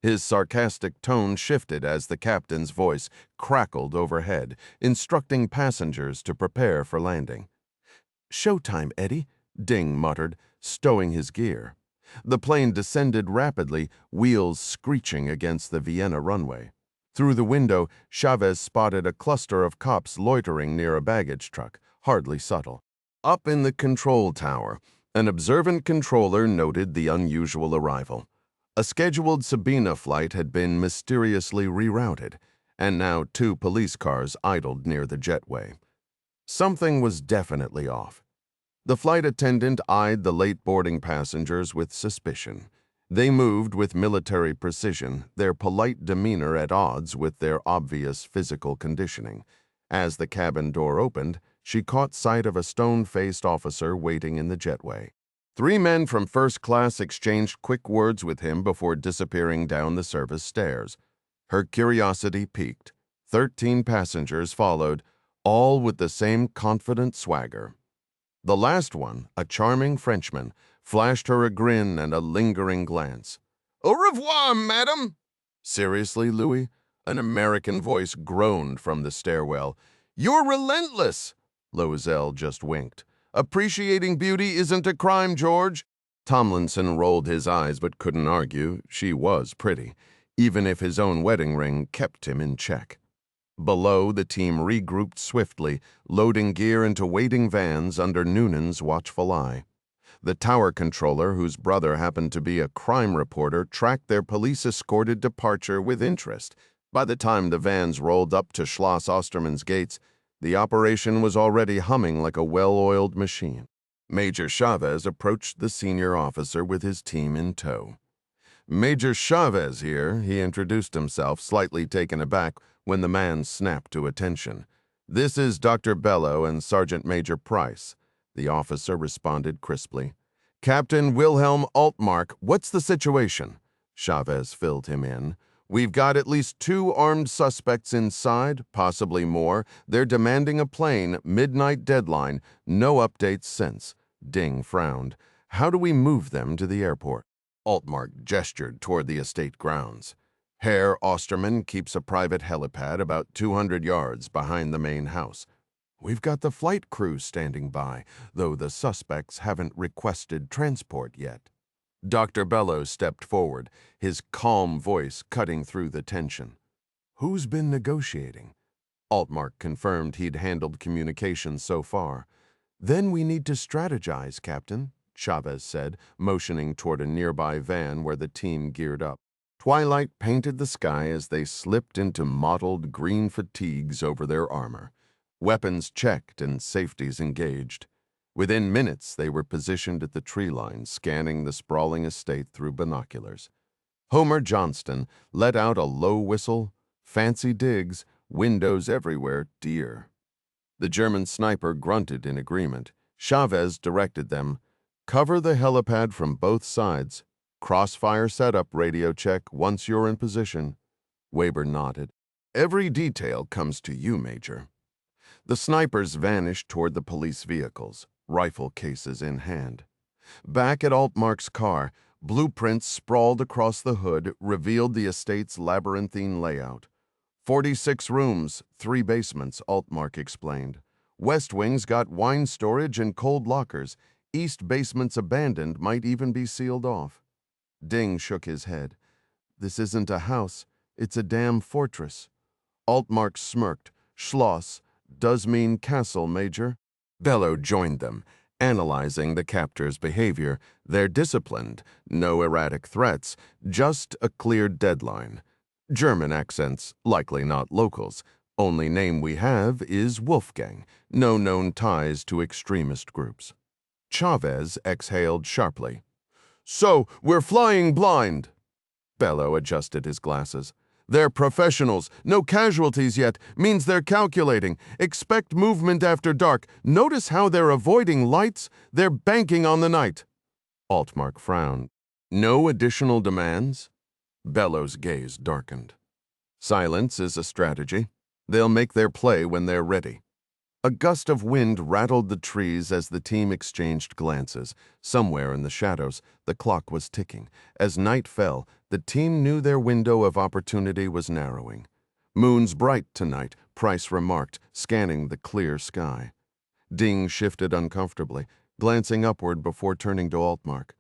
His sarcastic tone shifted as the captain's voice crackled overhead, instructing passengers to prepare for landing. Showtime, Eddie, Ding muttered, stowing his gear. The plane descended rapidly, wheels screeching against the Vienna runway. Through the window, Chavez spotted a cluster of cops loitering near a baggage truck, hardly subtle. Up in the control tower, an observant controller noted the unusual arrival. A scheduled Sabina flight had been mysteriously rerouted, and now 2 police cars idled near the jetway. Something was definitely off. The flight attendant eyed the late boarding passengers with suspicion. They moved with military precision, their polite demeanor at odds with their obvious physical conditioning. As the cabin door opened, she caught sight of a stone-faced officer waiting in the jetway. 3 men from first class exchanged quick words with him before disappearing down the service stairs. Her curiosity piqued. 13 passengers followed, all with the same confident swagger. The last one, a charming Frenchman, flashed her a grin and a lingering glance. "Au revoir, madame!" "Seriously, Louis?" An American voice groaned from the stairwell. "You're relentless!" Loisel just winked. "Appreciating beauty isn't a crime, George." Tomlinson rolled his eyes but couldn't argue. She was pretty, even if his own wedding ring kept him in check. Below, the team regrouped swiftly, loading gear into waiting vans under Noonan's watchful eye. The tower controller, whose brother happened to be a crime reporter, tracked their police-escorted departure with interest. By the time the vans rolled up to Schloss Ostermann's gates, the operation was already humming like a well-oiled machine. Major Chavez approached the senior officer with his team in tow. "Major Chavez here," he introduced himself, slightly taken aback when the man snapped to attention. "This is Dr. Bello and Sergeant Major Price." The officer responded crisply. "Captain Wilhelm Altmark, what's the situation?" Chavez filled him in. "We've got at least 2 armed suspects inside, possibly more. They're demanding a plane, midnight deadline, no updates since." Ding frowned. "How do we move them to the airport?" Altmark gestured toward the estate grounds. "Herr Ostermann keeps a private helipad about 200 yards behind the main house. We've got the flight crew standing by, though the suspects haven't requested transport yet." Dr. Bello stepped forward, his calm voice cutting through the tension. "Who's been negotiating?" Altmark confirmed he'd handled communications so far. "Then we need to strategize, Captain," Chavez said, motioning toward a nearby van where the team geared up. Twilight painted the sky as they slipped into mottled green fatigues over their armor. Weapons checked and safeties engaged. Within minutes, they were positioned at the tree line, scanning the sprawling estate through binoculars. Homer Johnston let out a low whistle. "Fancy digs, windows everywhere, dear." The German sniper grunted in agreement. Chavez directed them, "Cover the helipad from both sides. Crossfire setup radio check once you're in position." Weber nodded. "Every detail comes to you, Major." The snipers vanished toward the police vehicles, rifle cases in hand. Back at Altmark's car, blueprints sprawled across the hood revealed the estate's labyrinthine layout. 46 rooms, 3 basements, Altmark explained. West wing's got wine storage and cold lockers. East basement's abandoned, might even be sealed off. Ding shook his head. "This isn't a house, it's a damn fortress." Altmark smirked. "Schloss does mean castle, Major." Bello joined them, analyzing the captors' behavior. They're disciplined, no erratic threats, just a clear deadline. German accents, likely not locals. Only name we have is Wolfgang, no known ties to extremist groups. Chavez exhaled sharply. "So, we're flying blind." Bello adjusted his glasses. "They're professionals. No casualties yet. Means they're calculating. Expect movement after dark. Notice how they're avoiding lights? They're banking on the night." Altmark frowned. "No additional demands?" Bello's gaze darkened. "Silence is a strategy. They'll make their play when they're ready." A gust of wind rattled the trees as the team exchanged glances. Somewhere in the shadows, the clock was ticking. As night fell, the team knew their window of opportunity was narrowing. "Moon's bright tonight," Price remarked, scanning the clear sky. Ding shifted uncomfortably, glancing upward before turning to Altmark.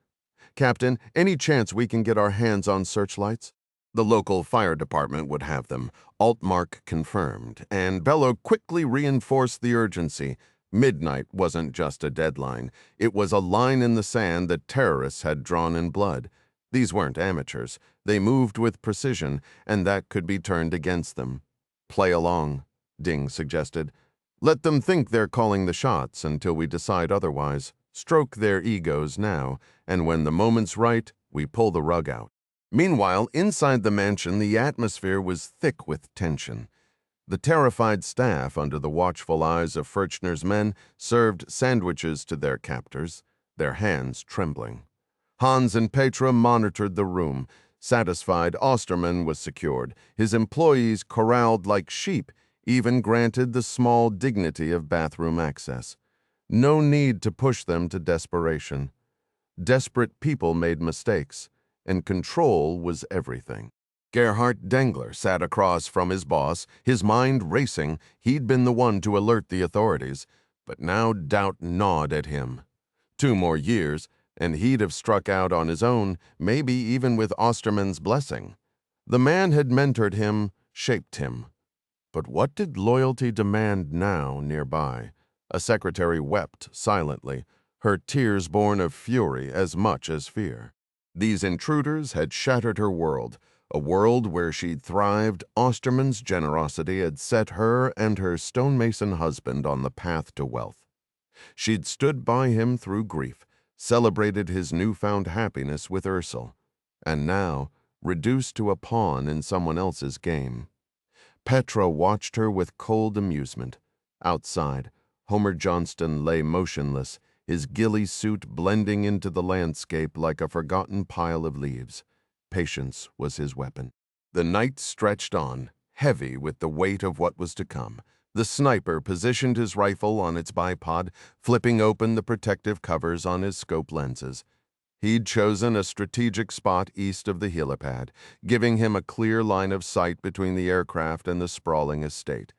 "Captain, any chance we can get our hands on searchlights?" The local fire department would have them, Altmark confirmed, and Bello quickly reinforced the urgency. Midnight wasn't just a deadline. It was a line in the sand that terrorists had drawn in blood. These weren't amateurs. They moved with precision, and that could be turned against them. "Play along," Ding suggested. Let them think they're calling the shots until we decide otherwise. Stroke their egos now, and when the moment's right, we pull the rug out. Meanwhile, inside the mansion, the atmosphere was thick with tension. The terrified staff, under the watchful eyes of Furchner's men, served sandwiches to their captors, their hands trembling. Hans and Petra monitored the room. Satisfied, Osterman was secured, his employees corralled like sheep, even granted the small dignity of bathroom access. No need to push them to desperation. Desperate people made mistakes, and control was everything. Gerhard Dengler sat across from his boss, his mind racing. He'd been the one to alert the authorities, but now doubt gnawed at him. 2 more years, and he'd have struck out on his own, maybe even with Osterman's blessing. The man had mentored him, shaped him. But what did loyalty demand now nearby? A secretary wept silently, her tears born of fury as much as fear. These intruders had shattered her world, a world where she'd thrived. Osterman's generosity had set her and her stonemason husband on the path to wealth. She'd stood by him through grief, celebrated his newfound happiness with Ursel, and now, reduced to a pawn in someone else's game. Petra watched her with cold amusement. Outside, Homer Johnston lay motionless, his ghillie suit blending into the landscape like a forgotten pile of leaves. Patience was his weapon. The night stretched on, heavy with the weight of what was to come. The sniper positioned his rifle on its bipod, flipping open the protective covers on his scope lenses. He'd chosen a strategic spot east of the helipad, giving him a clear line of sight between the aircraft and the sprawling estate.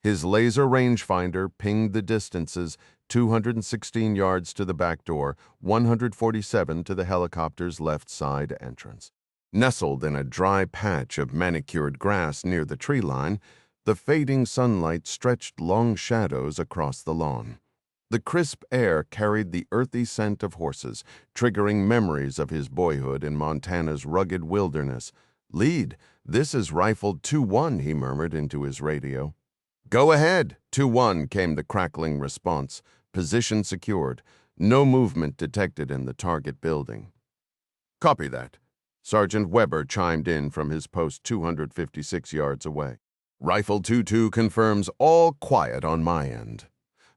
His laser rangefinder pinged the distances: 216 yards to the back door, 147 to the helicopter's left side entrance. Nestled in a dry patch of manicured grass near the tree line, the fading sunlight stretched long shadows across the lawn. The crisp air carried the earthy scent of horses, triggering memories of his boyhood in Montana's rugged wilderness. "Lead, this is Rifle 2-1, he murmured into his radio. "Go ahead, 2-1, came the crackling response. Position secured. No movement detected in the target building. "Copy that." Sergeant Weber chimed in from his post 256 yards away. "Rifle 2-2 confirms all quiet on my end."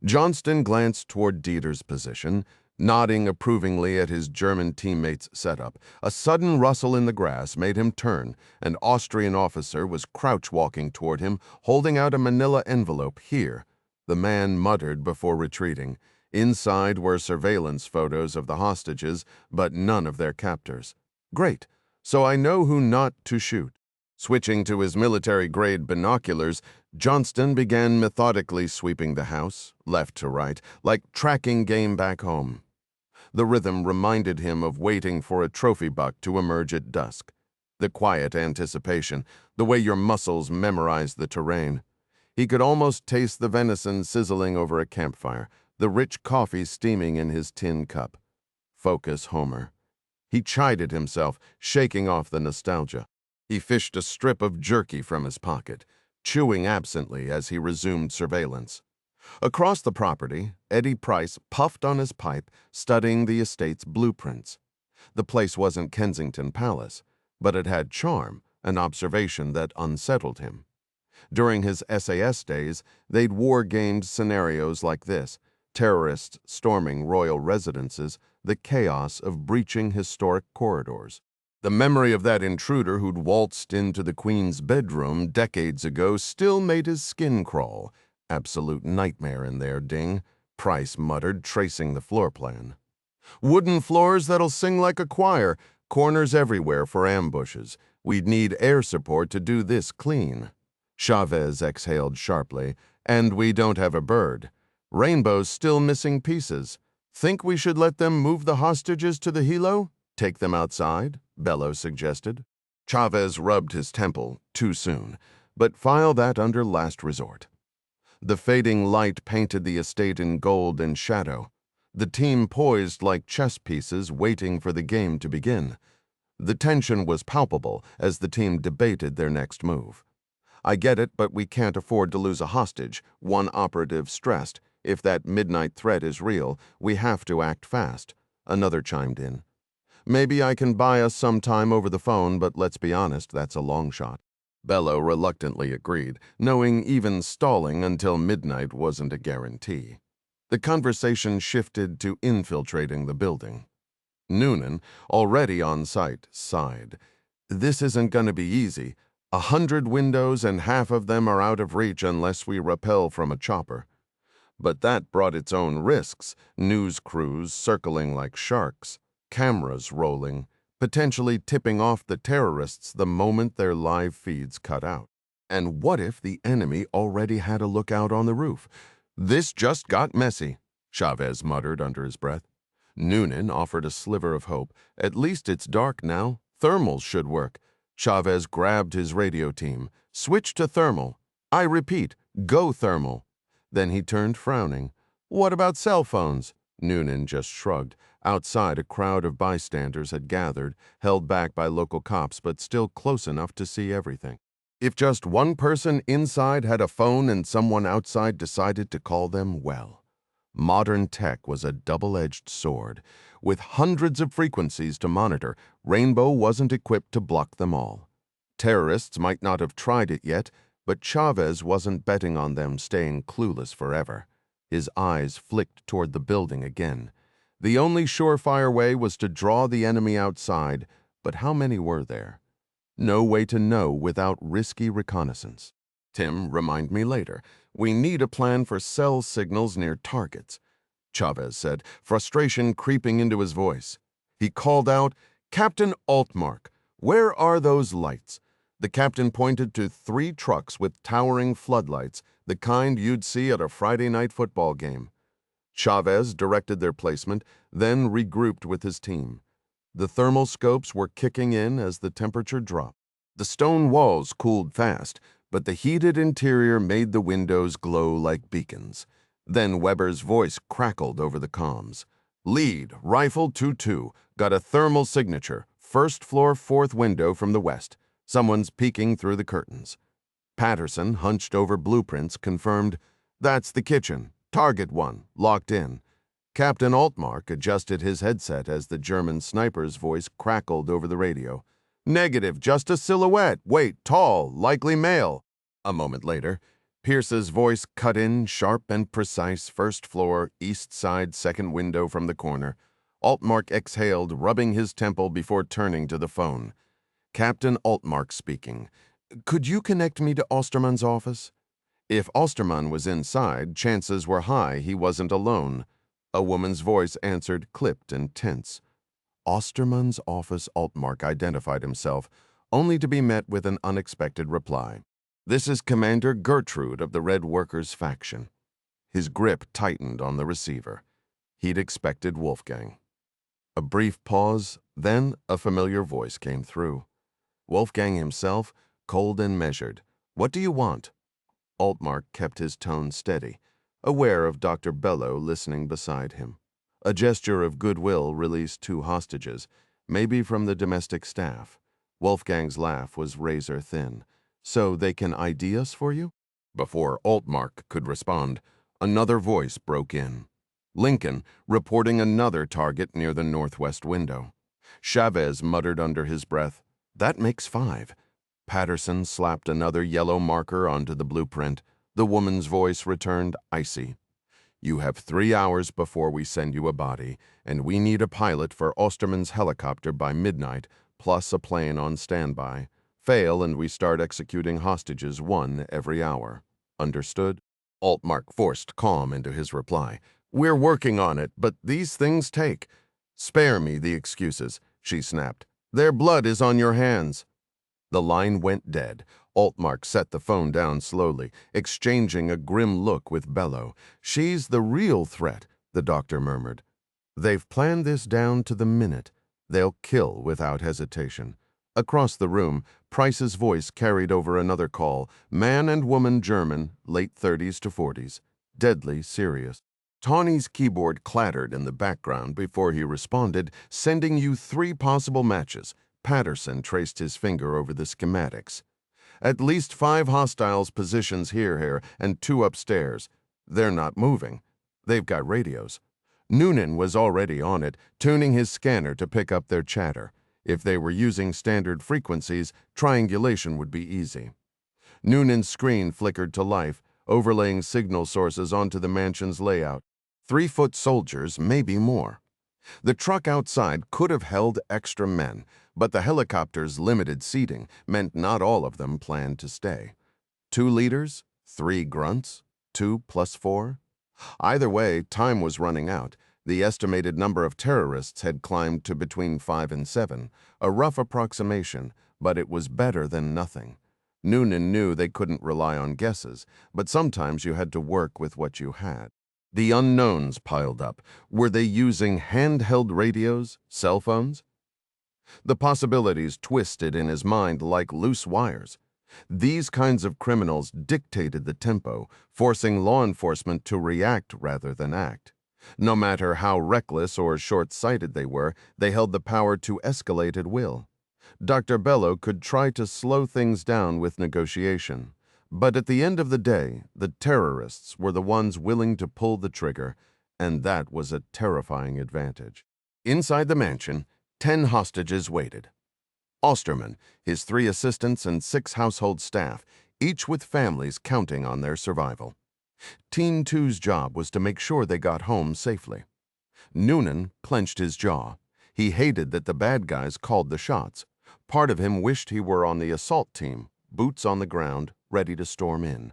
Johnston glanced toward Dieter's position, nodding approvingly at his German teammate's setup. A sudden rustle in the grass made him turn. An Austrian officer was crouch-walking toward him, holding out a manila envelope. "Here." The man muttered before retreating. Inside were surveillance photos of the hostages, but none of their captors. "Great. So I know who not to shoot." Switching to his military-grade binoculars, Johnston began methodically sweeping the house, left to right, like tracking game back home. The rhythm reminded him of waiting for a trophy buck to emerge at dusk. The quiet anticipation, the way your muscles memorize the terrain. He could almost taste the venison sizzling over a campfire, the rich coffee steaming in his tin cup. Focus, Homer. He chided himself, shaking off the nostalgia. He fished a strip of jerky from his pocket, chewing absently as he resumed surveillance. Across the property, Eddie Price puffed on his pipe, studying the estate's blueprints. The place wasn't Kensington Palace, but it had charm, an observation that unsettled him. During his SAS days, they'd war-gamed scenarios like this: terrorists storming royal residences, the chaos of breaching historic corridors. The memory of that intruder who'd waltzed into the Queen's bedroom decades ago still made his skin crawl. "Absolute nightmare in there, Ding," Price muttered, tracing the floor plan. "Wooden floors that'll sing like a choir, corners everywhere for ambushes. We'd need air support to do this clean." Chavez exhaled sharply. "And we don't have a bird. Rainbow's still missing pieces. Think we should let them move the hostages to the helo? Take them outside?" Bello suggested. Chavez rubbed his temple, too soon, but file that under last resort. The fading light painted the estate in gold and shadow. The team poised like chess pieces waiting for the game to begin. The tension was palpable as the team debated their next move. I get it, but we can't afford to lose a hostage, one operative stressed. If that midnight threat is real, we have to act fast. Another chimed in. Maybe I can buy us some time over the phone, but let's be honest, that's a long shot. Bello reluctantly agreed, knowing even stalling until midnight wasn't a guarantee. The conversation shifted to infiltrating the building. Noonan, already on site, sighed. This isn't going to be easy. 100 windows and half of them are out of reach unless we rappel from a chopper. But that brought its own risks, news crews circling like sharks, cameras rolling, potentially tipping off the terrorists the moment their live feeds cut out. And what if the enemy already had a lookout on the roof? This just got messy, Chavez muttered under his breath. Noonan offered a sliver of hope. At least it's dark now. Thermals should work. Chavez grabbed his radio team. Switch to thermal. I repeat, go thermal. Then he turned, frowning. What about cell phones? Noonan just shrugged. Outside, a crowd of bystanders had gathered, held back by local cops, but still close enough to see everything. If just one person inside had a phone and someone outside decided to call them, well, modern tech was a double-edged sword. With hundreds of frequencies to monitor, Rainbow wasn't equipped to block them all. Terrorists might not have tried it yet, but Chavez wasn't betting on them staying clueless forever. His eyes flicked toward the building again. The only surefire way was to draw the enemy outside, but how many were there? No way to know without risky reconnaissance. Tim, remind me later. We need a plan for cell signals near targets, Chavez said, frustration creeping into his voice. He called out, Captain Altmark, where are those lights? The captain pointed to 3 trucks with towering floodlights, the kind you'd see at a Friday night football game. Chavez directed their placement, then regrouped with his team. The thermal scopes were kicking in as the temperature dropped. The stone walls cooled fast, but the heated interior made the windows glow like beacons. Then Weber's voice crackled over the comms. Lead, Rifle 2-2, got a thermal signature, first floor, 4th window from the west. Someone's peeking through the curtains. Patterson, hunched over blueprints, confirmed, That's the kitchen. Target 1, locked in. Captain Altmark adjusted his headset as the German sniper's voice crackled over the radio. Negative, just a silhouette. Wait, tall, likely male. A moment later, Pierce's voice cut in, sharp and precise, first floor, east side, 2nd window from the corner. Altmark exhaled, rubbing his temple before turning to the phone. Captain Altmark speaking. Could you connect me to Osterman's office? If Osterman was inside, chances were high he wasn't alone. A woman's voice answered, clipped and tense. Osterman's office, Altmark identified himself, only to be met with an unexpected reply. This is Commander Gertrude of the Red Workers faction. His grip tightened on the receiver. He'd expected Wolfgang. A brief pause, then a familiar voice came through. Wolfgang himself, cold and measured. What do you want? Altmark kept his tone steady, aware of Dr. Bello listening beside him. A gesture of goodwill released 2 hostages, maybe from the domestic staff. Wolfgang's laugh was razor thin. So they can ID us for you? Before Altmark could respond, another voice broke in. Lincoln, reporting another target near the northwest window. Chavez muttered under his breath, That makes 5. Patterson slapped another yellow marker onto the blueprint. The woman's voice returned icy. You have 3 hours before we send you a body, and we need a pilot for Osterman's helicopter by midnight, plus a plane on standby. Fail and we start executing hostages 1 every hour. Understood? Altmark forced calm into his reply. We're working on it, but these things take. Spare me the excuses, she snapped. Their blood is on your hands. The line went dead. Altmark set the phone down slowly, exchanging a grim look with Bello. She's the real threat, the doctor murmured. They've planned this down to the minute. They'll kill without hesitation. Across the room, Price's voice carried over another call. Man and woman German, late 30s to 40s. Deadly serious. Tawny's keyboard clattered in the background before he responded, sending you 3 possible matches. Patterson traced his finger over the schematics. At least 5 hostiles positions here, and 2 upstairs. They're not moving. They've got radios. Noonan was already on it, tuning his scanner to pick up their chatter. If they were using standard frequencies, triangulation would be easy. Noonan's screen flickered to life, overlaying signal sources onto the mansion's layout. 3-foot soldiers, maybe more. The truck outside could have held extra men, but the helicopter's limited seating meant not all of them planned to stay. 2 leaders, 3 grunts, 2 plus 4. Either way, time was running out. The estimated number of terrorists had climbed to between 5 and 7, a rough approximation, but it was better than nothing. Noonan knew they couldn't rely on guesses, but sometimes you had to work with what you had. The unknowns piled up. Were they using handheld radios, cell phones? The possibilities twisted in his mind like loose wires. These kinds of criminals dictated the tempo, forcing law enforcement to react rather than act. No matter how reckless or short-sighted they were, they held the power to escalate at will. Dr. Bello could try to slow things down with negotiation. But at the end of the day, the terrorists were the ones willing to pull the trigger, and that was a terrifying advantage. Inside the mansion, 10 hostages waited. Osterman, his 3 assistants, and 6 household staff, each with families counting on their survival. Teen 2's job was to make sure they got home safely. Noonan clenched his jaw. He hated that the bad guys called the shots. Part of him wished he were on the assault team, boots on the ground, ready to storm in.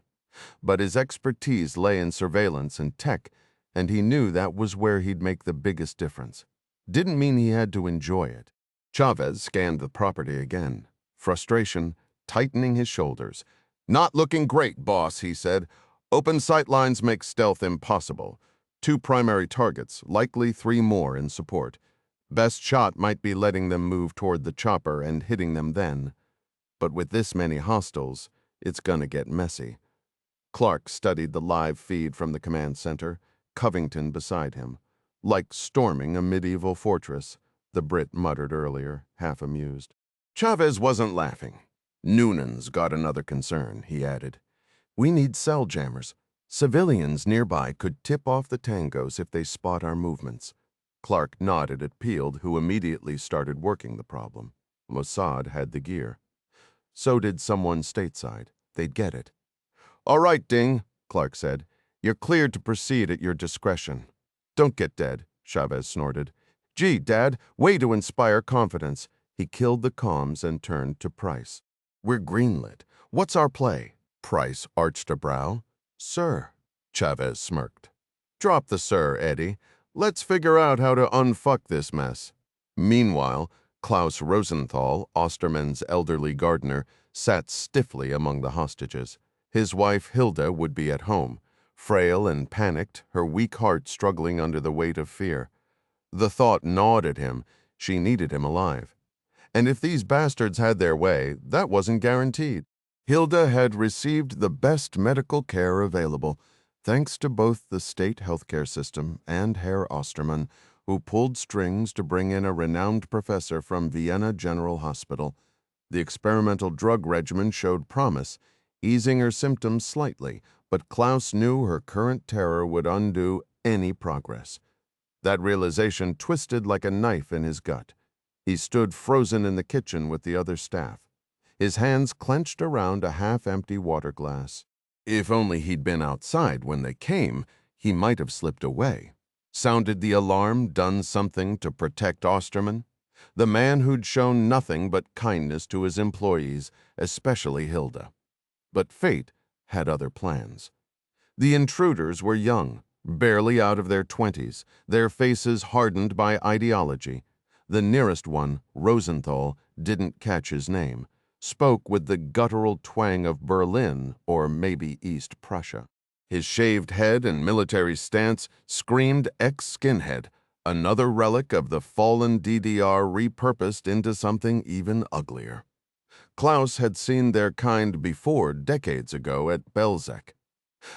But his expertise lay in surveillance and tech, and he knew that was where he'd make the biggest difference. Didn't mean he had to enjoy it. Chavez scanned the property again. Frustration tightening his shoulders. "Not looking great, boss," he said. "Open sight lines make stealth impossible. 2 primary targets, likely 3 more in support. Best shot might be letting them move toward the chopper and hitting them then. But with this many hostiles, it's gonna get messy." Clark studied the live feed from the command center, Covington beside him. "Like storming a medieval fortress," the Brit muttered earlier, half amused. Chavez wasn't laughing. "Noonan's got another concern," he added. "We need cell jammers. Civilians nearby could tip off the tangos if they spot our movements." Clark nodded at Peeld, who immediately started working the problem. Mossad had the gear. So did someone stateside. They'd get it. "All right, Ding," Clark said. "You're cleared to proceed at your discretion." "Don't get dead," Chavez snorted. "Gee, Dad, way to inspire confidence." He killed the comms and turned to Price. "We're greenlit. What's our play?" Price arched a brow. "Sir," Chavez smirked. "Drop the sir, Eddie. Let's figure out how to unfuck this mess." Meanwhile, Klaus Rosenthal, Osterman's elderly gardener, sat stiffly among the hostages. His wife Hilda would be at home, frail and panicked, her weak heart struggling under the weight of fear. The thought gnawed at him. She needed him alive. And if these bastards had their way, that wasn't guaranteed. Hilda had received the best medical care available, thanks to both the state healthcare system and Herr Osterman, who pulled strings to bring in a renowned professor from Vienna General Hospital. The experimental drug regimen showed promise, easing her symptoms slightly, but Klaus knew her current terror would undo any progress. That realization twisted like a knife in his gut. He stood frozen in the kitchen with the other staff, his hands clenched around a half-empty water glass. If only he'd been outside when they came, he might have slipped away. Sounded the alarm, done something to protect Osterman? The man who'd shown nothing but kindness to his employees, especially Hilda. But fate had other plans. The intruders were young, barely out of their 20s, their faces hardened by ideology. The nearest one, Rosenthal, didn't catch his name, spoke with the guttural twang of Berlin or maybe East Prussia. His shaved head and military stance screamed ex-skinhead, another relic of the fallen DDR repurposed into something even uglier. Klaus had seen their kind before decades ago at Belzec.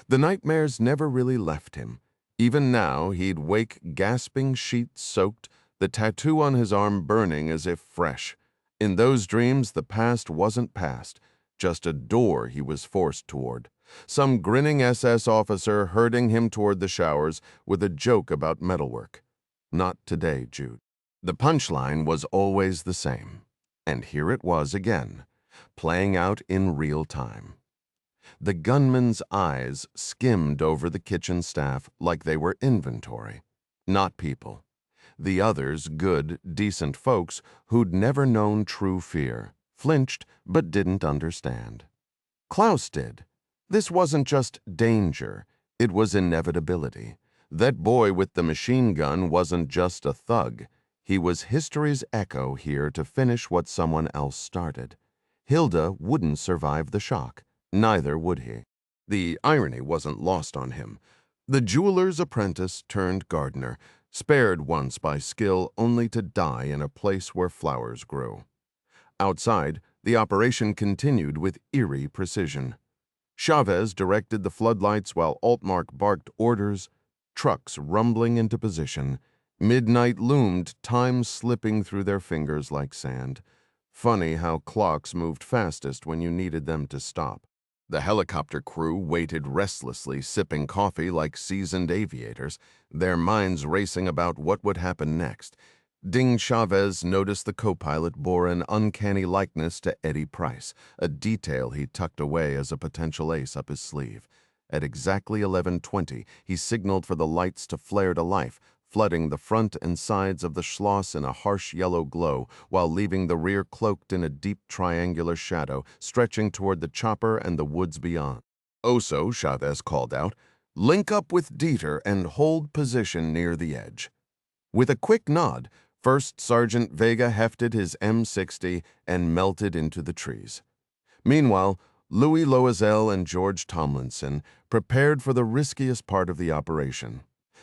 The nightmares never really left him. Even now, he'd wake gasping, sheet-soaked, the tattoo on his arm burning as if fresh. In those dreams, the past wasn't past, just a door he was forced toward. Some grinning SS officer herding him toward the showers with a joke about metalwork. Not today, Jude. The punchline was always the same. And here it was again, playing out in real time. The gunman's eyes skimmed over the kitchen staff like they were inventory, not people. The others, good, decent folks who'd never known true fear, flinched but didn't understand. Klaus did. This wasn't just danger, it was inevitability. That boy with the machine gun wasn't just a thug. He was history's echo here to finish what someone else started. Hilda wouldn't survive the shock. Neither would he. The irony wasn't lost on him. The jeweler's apprentice turned gardener, spared once by skill only to die in a place where flowers grew. Outside, the operation continued with eerie precision. Chavez directed the floodlights while Altmark barked orders, trucks rumbling into position. Midnight loomed, time slipping through their fingers like sand. Funny how clocks moved fastest when you needed them to stop. The helicopter crew waited restlessly, sipping coffee like seasoned aviators, their minds racing about what would happen next. Ding Chavez noticed the co-pilot bore an uncanny likeness to Eddie Price, a detail he tucked away as a potential ace up his sleeve. At exactly 11:20, he signaled for the lights to flare to life, flooding the front and sides of the Schloss in a harsh yellow glow, while leaving the rear cloaked in a deep triangular shadow, stretching toward the chopper and the woods beyond. "Oso," Chavez called out, "link up with Dieter and hold position near the edge." With a quick nod, First Sergeant Vega hefted his M60 and melted into the trees. Meanwhile, Louis Loisel and George Tomlinson prepared for the riskiest part of the operation.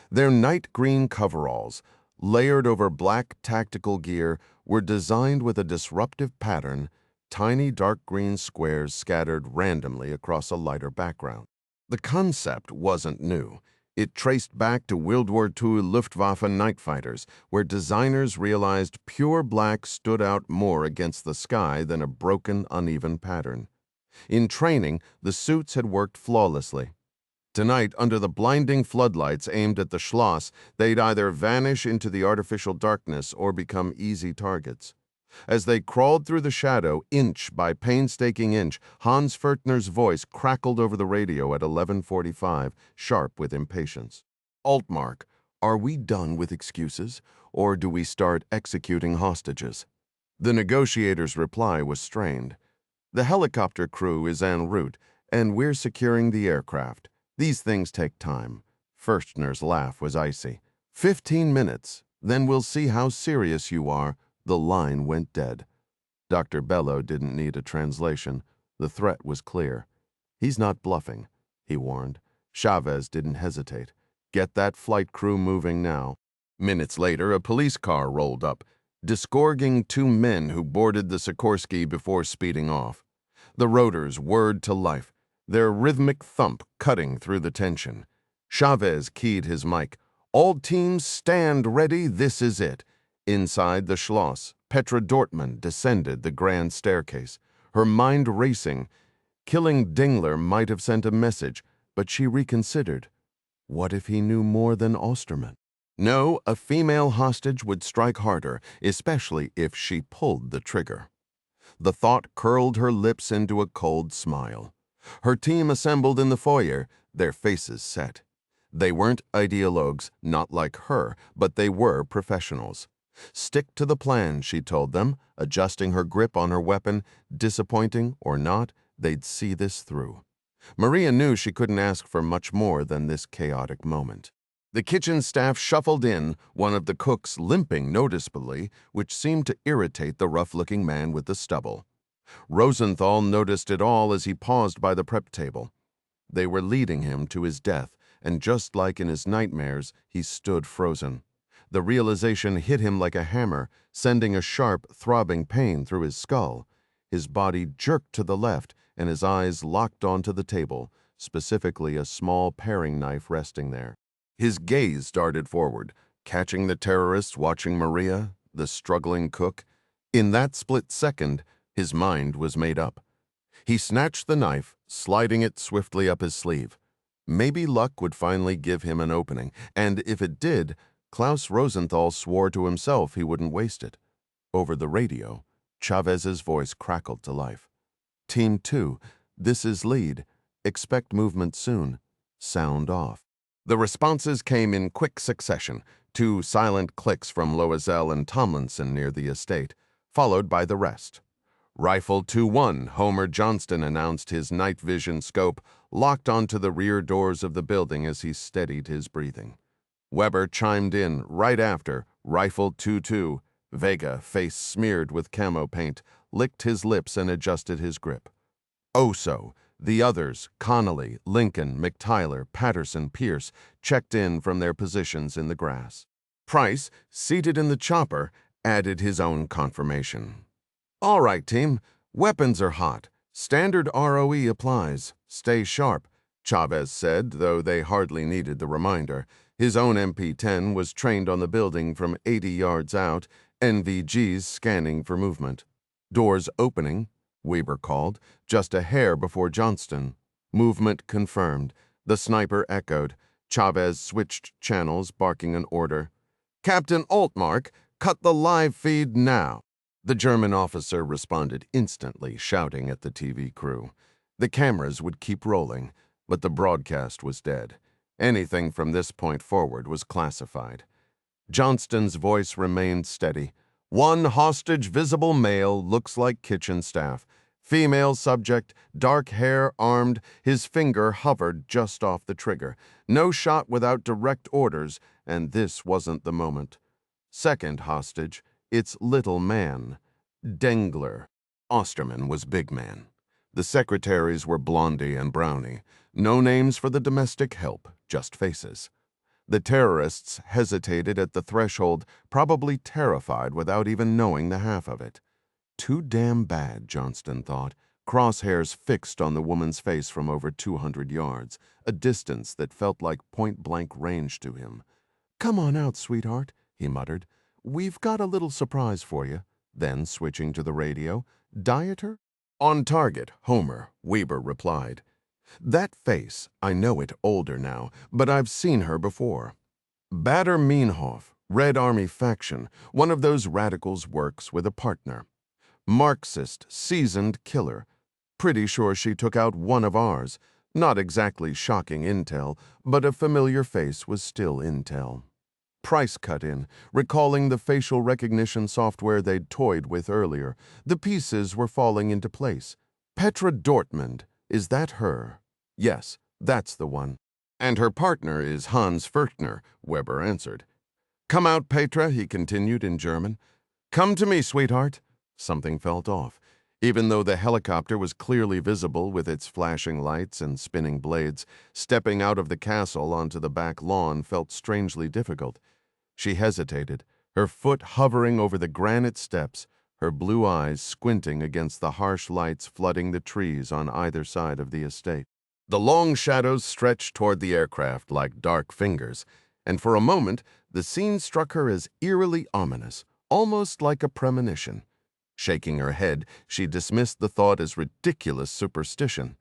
Their night green coveralls, layered over black tactical gear, were designed with a disruptive pattern, tiny dark green squares scattered randomly across a lighter background. The concept wasn't new. It traced back to World War II Luftwaffe night fighters, where designers realized pure black stood out more against the sky than a broken, uneven pattern. In training, the suits had worked flawlessly. Tonight, under the blinding floodlights aimed at the Schloss, they'd either vanish into the artificial darkness or become easy targets. As they crawled through the shadow, inch by painstaking inch, Hans Furtner's voice crackled over the radio at 11:45, sharp with impatience. "Altmark, are we done with excuses, or do we start executing hostages?" The negotiator's reply was strained. "The helicopter crew is en route, and we're securing the aircraft. These things take time." Furstner's laugh was icy. 15 minutes, then we'll see how serious you are." The line went dead. Dr. Bello didn't need a translation. The threat was clear. "He's not bluffing," he warned. Chavez didn't hesitate. "Get that flight crew moving now." Minutes later, a police car rolled up, disgorging 2 men who boarded the Sikorsky before speeding off. The rotors whirred to life, their rhythmic thump cutting through the tension. Chavez keyed his mic. "All teams stand ready, this is it." Inside the Schloss, Petra Dortmund descended the grand staircase, her mind racing. Killing Dingler might have sent a message, but she reconsidered. What if he knew more than Osterman? No, a female hostage would strike harder, especially if she pulled the trigger. The thought curled her lips into a cold smile. Her team assembled in the foyer, their faces set. They weren't ideologues, not like her, but they were professionals. "Stick to the plan," she told them, adjusting her grip on her weapon. Disappointing or not, they'd see this through. Maria knew she couldn't ask for much more than this chaotic moment. The kitchen staff shuffled in, one of the cooks limping noticeably, which seemed to irritate the rough-looking man with the stubble. Rosenthal noticed it all as he paused by the prep table. They were leading him to his death, and just like in his nightmares, he stood frozen. The realization hit him like a hammer, sending a sharp, throbbing pain through his skull. His body jerked to the left, and his eyes locked onto the table, specifically a small paring knife resting there. His gaze darted forward, catching the terrorists watching Maria, the struggling cook. In that split second, his mind was made up. He snatched the knife, sliding it swiftly up his sleeve. Maybe luck would finally give him an opening, and if it did, Klaus Rosenthal swore to himself he wouldn't waste it. Over the radio, Chavez's voice crackled to life. Team 2, this is lead. Expect movement soon. Sound off. The responses came in quick succession, 2 silent clicks from Loisel and Tomlinson near the estate, followed by the rest. Rifle 2-1, Homer Johnston announced, his night vision scope locked onto the rear doors of the building as he steadied his breathing. Weber chimed in right after, Rifle 2-2. Vega, face smeared with camo paint, licked his lips and adjusted his grip. Oso, the others, Connolly, Lincoln, McTyler, Patterson, Pierce, checked in from their positions in the grass. Price, seated in the chopper, added his own confirmation. All right, team. Weapons are hot. Standard ROE applies. Stay sharp, Chavez said, though they hardly needed the reminder. His own MP-10 was trained on the building from 80 yards out, NVGs scanning for movement. Doors opening, Weber called, just a hair before Johnston. Movement confirmed. The sniper echoed. Chavez switched channels, barking an order. Captain Altmark, cut the live feed now. The German officer responded instantly, shouting at the TV crew. The cameras would keep rolling, but the broadcast was dead. Anything from this point forward was classified. Johnston's voice remained steady. 1 hostage visible male, looks like kitchen staff. Female subject, dark hair, armed, his finger hovered just off the trigger. No shot without direct orders, and this wasn't the moment. Second hostage, it's little man. Dengler. Osterman was big man. The secretaries were Blondie and Brownie. No names for the domestic help, just faces. The terrorists hesitated at the threshold, probably terrified without even knowing the half of it. Too damn bad, Johnston thought, crosshairs fixed on the woman's face from over 200 yards, a distance that felt like point-blank range to him. Come on out, sweetheart, he muttered. We've got a little surprise for you. Then, switching to the radio, Dieter? On target, Homer, Weber replied. That face, I know it older now, but I've seen her before. Bader Meinhof, Red Army faction, one of those radicals works with a partner. Marxist, seasoned killer. Pretty sure she took out one of ours. Not exactly shocking intel, but a familiar face was still intel. Price cut in, recalling the facial recognition software they'd toyed with earlier. The pieces were falling into place. Petra Dortmund, is that her? Yes, that's the one. And her partner is Hans Furchtner, Weber answered. Come out, Petra, he continued in German. Come to me, sweetheart. Something felt off. Even though the helicopter was clearly visible with its flashing lights and spinning blades, stepping out of the castle onto the back lawn felt strangely difficult. She hesitated, her foot hovering over the granite steps, her blue eyes squinting against the harsh lights flooding the trees on either side of the estate. The long shadows stretched toward the aircraft like dark fingers, and for a moment the scene struck her as eerily ominous, almost like a premonition. Shaking her head, she dismissed the thought as ridiculous superstition.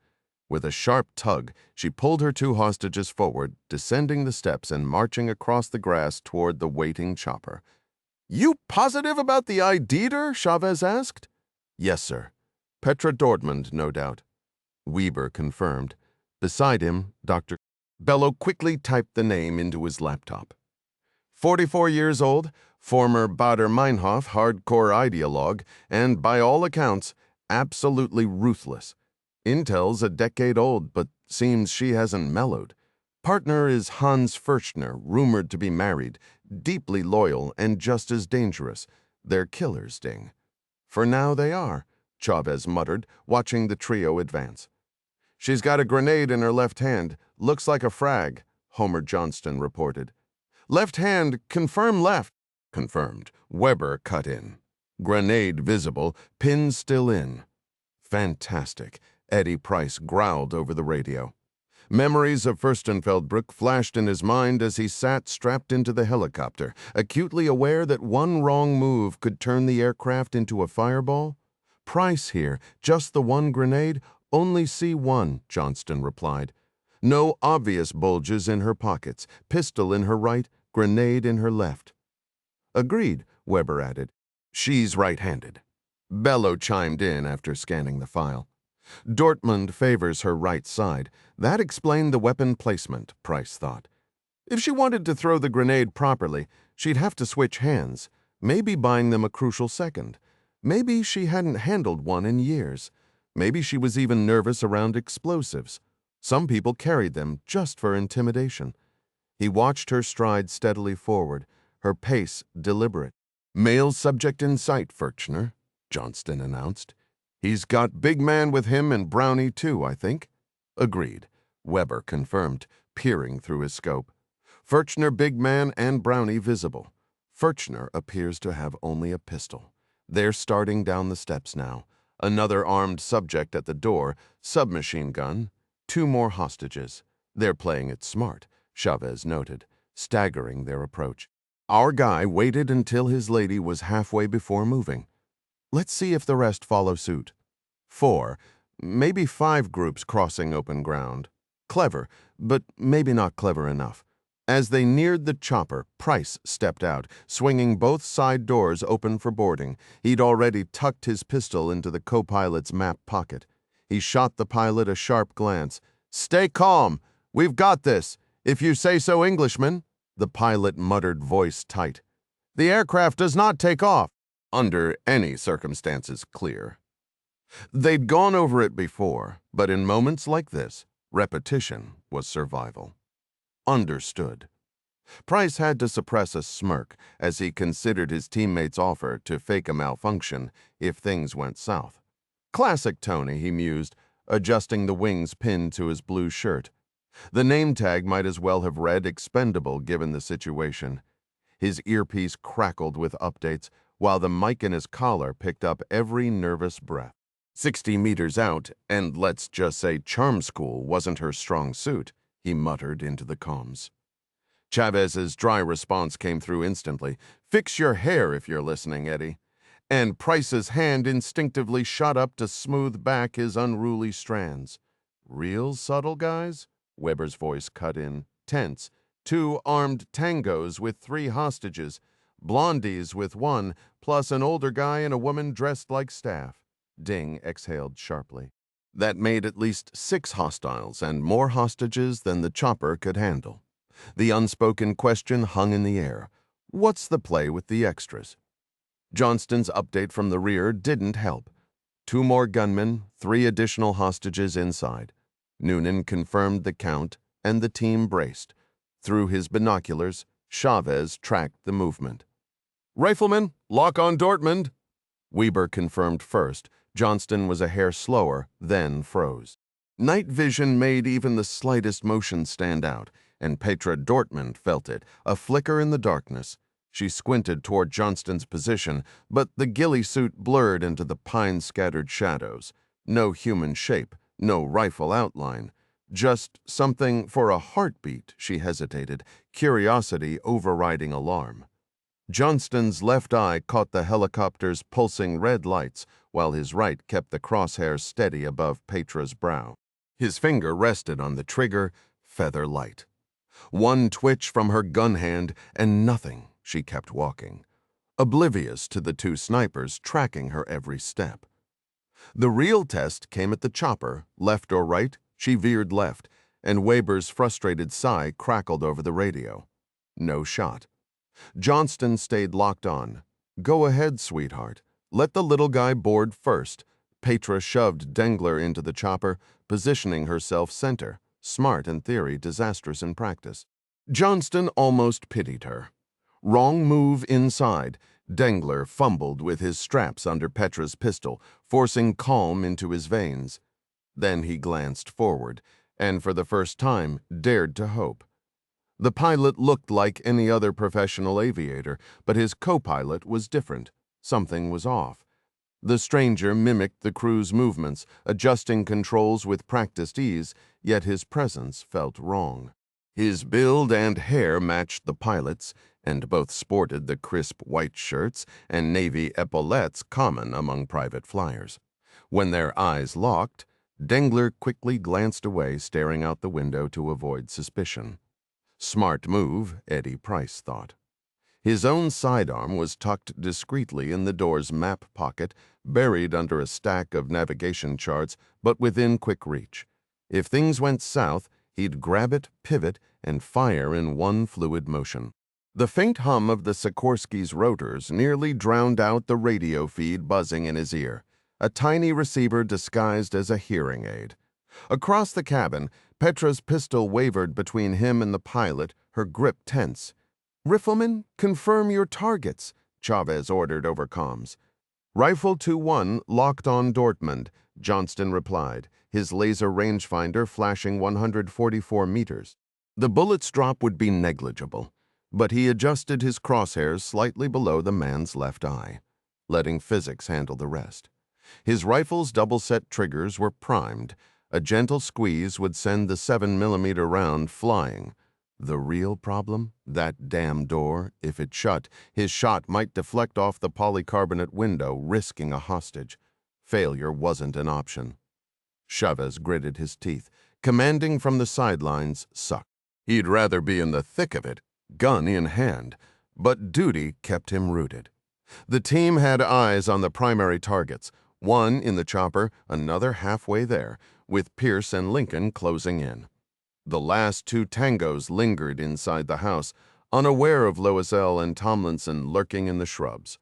With a sharp tug, she pulled her 2 hostages forward, descending the steps and marching across the grass toward the waiting chopper. You positive about the ID-er? Chavez asked. Yes, sir. Petra Dortmund, no doubt. Weber confirmed. Beside him, Dr. Bello quickly typed the name into his laptop. 44 years old, former Bader Meinhof hardcore ideologue, and by all accounts, absolutely ruthless. Intel's a decade old, but seems she hasn't mellowed. Partner is Hans Furchtner, rumored to be married, deeply loyal and just as dangerous. They're killers, Ding. For now they are, Chavez muttered, watching the trio advance. She's got a grenade in her left hand. Looks like a frag, Homer Johnston reported. Left hand, confirm left. Confirmed. Weber cut in. Grenade visible, pin still in. Fantastic, Eddie Price growled over the radio. Memories of Furstenfeldbruck flashed in his mind as he sat strapped into the helicopter, acutely aware that one wrong move could turn the aircraft into a fireball. Price here, just the one grenade, Only see one, Johnston replied. No obvious bulges in her pockets, pistol in her right, grenade in her left. Agreed, Weber added. She's right-handed. Bello chimed in after scanning the file. Dortmund favors her right side. That explained the weapon placement, Price thought. If she wanted to throw the grenade properly, she'd have to switch hands, maybe buying them a crucial second. Maybe she hadn't handled one in years. Maybe she was even nervous around explosives. Some people carried them just for intimidation. He watched her stride steadily forward, her pace deliberate. Male subject in sight, Furchner, Johnston announced. He's got big man with him and Brownie too, I think. Agreed, Weber confirmed, peering through his scope. Furchner big man and Brownie visible. Furchner appears to have only a pistol. They're starting down the steps now. Another armed subject at the door, submachine gun, 2 more hostages. They're playing it smart, Chavez noted, staggering their approach. Our guy waited until his lady was halfway before moving. Let's see if the rest follow suit. 4, maybe 5 groups crossing open ground. Clever, but maybe not clever enough. As they neared the chopper, Price stepped out, swinging both side doors open for boarding. He'd already tucked his pistol into the co-pilot's map pocket. He shot the pilot a sharp glance. "Stay calm. We've got this. If you say so, Englishman," the pilot muttered, voice tight. "The aircraft does not take off." Under any circumstances, clear. They'd gone over it before, but in moments like this, repetition was survival. Understood. Price had to suppress a smirk as he considered his teammate's offer to fake a malfunction if things went south. Classic Tony, he mused, adjusting the wings pinned to his blue shirt. The name tag might as well have read expendable given the situation. His earpiece crackled with updates, while the mic in his collar picked up every nervous breath. 60 meters out, and let's just say charm school wasn't her strong suit, he muttered into the comms. Chavez's dry response came through instantly. "Fix your hair if you're listening, Eddie." And Price's hand instinctively shot up to smooth back his unruly strands. "Real subtle, guys?" Weber's voice cut in, tense. 2 armed tangos with 3 hostages, blondies with 1, plus an older guy and a woman dressed like staff. Ding exhaled sharply. That made at least 6 hostiles and more hostages than the chopper could handle. The unspoken question hung in the air. What's the play with the extras? Johnston's update from the rear didn't help. 2 more gunmen, 3 additional hostages inside. Noonan confirmed the count, and the team braced. Through his binoculars, Chavez tracked the movement. "Rifleman, lock on Dortmund." Weber confirmed first. Johnston was a hair slower, then froze. Night vision made even the slightest motion stand out, and Petra Dortmund felt it, a flicker in the darkness. She squinted toward Johnston's position, but the ghillie suit blurred into the pine-scattered shadows. No human shape, no rifle outline. Just something for a heartbeat, she hesitated, curiosity overriding alarm. Johnston's left eye caught the helicopter's pulsing red lights, while his right kept the crosshairs steady above Petra's brow. His finger rested on the trigger, feather light. One twitch from her gun hand, and nothing. She kept walking, oblivious to the 2 snipers tracking her every step. The real test came at the chopper, left or right, she veered left, and Weber's frustrated sigh crackled over the radio. No shot. Johnston stayed locked on. "Go ahead, sweetheart. Let the little guy board first." Petra shoved Dengler into the chopper, positioning herself center. Smart in theory, disastrous in practice. Johnston almost pitied her. Wrong move inside. Dengler fumbled with his straps under Petra's pistol, forcing calm into his veins. Then he glanced forward, and for the first time dared to hope. The pilot looked like any other professional aviator, but his co-pilot was different. Something was off. The stranger mimicked the crew's movements, adjusting controls with practiced ease, yet his presence felt wrong. His build and hair matched the pilot's, and both sported the crisp white shirts and navy epaulettes common among private flyers. When their eyes locked, Dengler quickly glanced away, staring out the window to avoid suspicion. Smart move, Eddie Price thought. His own sidearm was tucked discreetly in the door's map pocket, buried under a stack of navigation charts, but within quick reach. If things went south, he'd grab it, pivot, and fire in one fluid motion. The faint hum of the Sikorsky's rotors nearly drowned out the radio feed buzzing in his ear, a tiny receiver disguised as a hearing aid. Across the cabin, Petra's pistol wavered between him and the pilot, her grip tense. "Rifleman, confirm your targets," Chavez ordered over comms. "Rifle 2-1 locked on Dortmund," Johnston replied, his laser rangefinder flashing 144 meters. The bullet's drop would be negligible, but he adjusted his crosshairs slightly below the man's left eye, letting physics handle the rest. His rifle's double-set triggers were primed. A gentle squeeze would send the 7mm round flying. The real problem? That damn door. If it shut, his shot might deflect off the polycarbonate window, risking a hostage. Failure wasn't an option. Chavez gritted his teeth. Commanding from the sidelines sucked. He'd rather be in the thick of it, gun in hand, but duty kept him rooted. The team had eyes on the primary targets, one in the chopper, another halfway there, with Pierce and Lincoln closing in. The last two tangos lingered inside the house, unaware of Loisel and Tomlinson lurking in the shrubs.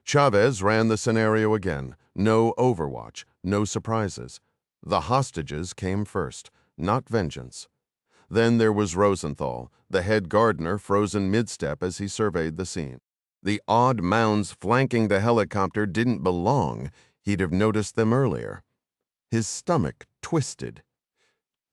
Chavez ran the scenario again. No overwatch, no surprises. The hostages came first, not vengeance. Then there was Rosenthal, the head gardener, frozen mid-step as he surveyed the scene. The odd mounds flanking the helicopter didn't belong. He'd have noticed them earlier. His stomach twisted.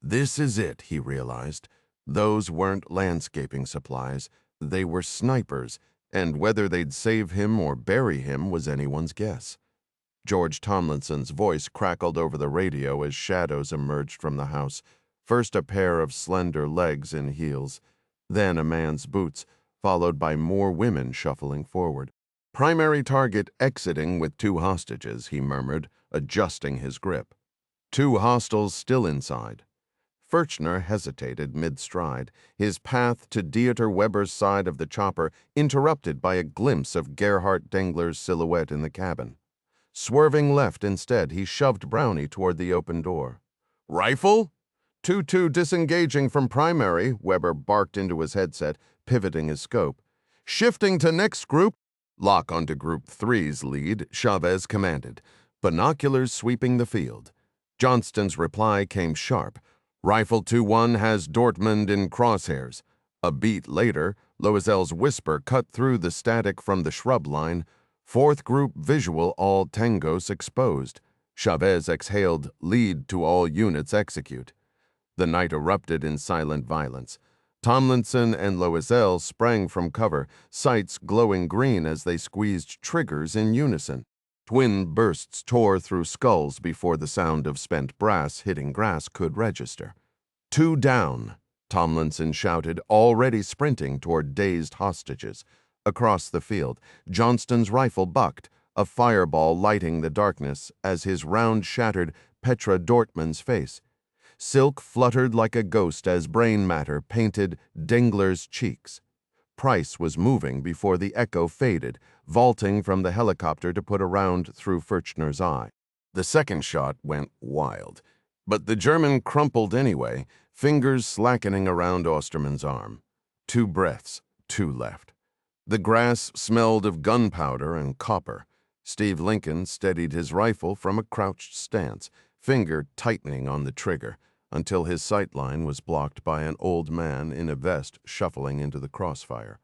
This is it, he realized. Those weren't landscaping supplies. They were snipers, and whether they'd save him or bury him was anyone's guess. George Tomlinson's voice crackled over the radio as shadows emerged from the house. First a pair of slender legs in heels, then a man's boots, followed by more women shuffling forward. "Primary target exiting with 2 hostages," he murmured, adjusting his grip. 2 hostiles still inside. Furchner hesitated mid-stride, his path to Dieter Weber's side of the chopper interrupted by a glimpse of Gerhard Dengler's silhouette in the cabin. Swerving left instead, he shoved Brownie toward the open door. "Rifle?" 2-2 disengaging from primary, Weber barked into his headset, pivoting his scope. "Shifting to next group." "Lock onto Group 3's lead," Chavez commanded, binoculars sweeping the field. Johnston's reply came sharp. "Rifle 2-1 has Dortmund in crosshairs." A beat later, Loisel's whisper cut through the static from the shrub line. "4th group visual, all tangos exposed." Chavez exhaled, "Lead to all units execute." The night erupted in silent violence. Tomlinson and Loisel sprang from cover, sights glowing green as they squeezed triggers in unison. Twin bursts tore through skulls before the sound of spent brass hitting grass could register. "2 down," Tomlinson shouted, already sprinting toward dazed hostages. Across the field, Johnston's rifle bucked, a fireball lighting the darkness as his round shattered Petra Dortmund's face. Silk fluttered like a ghost as brain matter painted Dengler's cheeks. Price was moving before the echo faded, vaulting from the helicopter to put a round through Furchner's eye. The second shot went wild, but the German crumpled anyway, fingers slackening around Osterman's arm. 2 breaths, 2 left. The grass smelled of gunpowder and copper. Steve Lincoln steadied his rifle from a crouched stance, finger tightening on the trigger, until his sightline was blocked by an old man in a vest shuffling into the crossfire.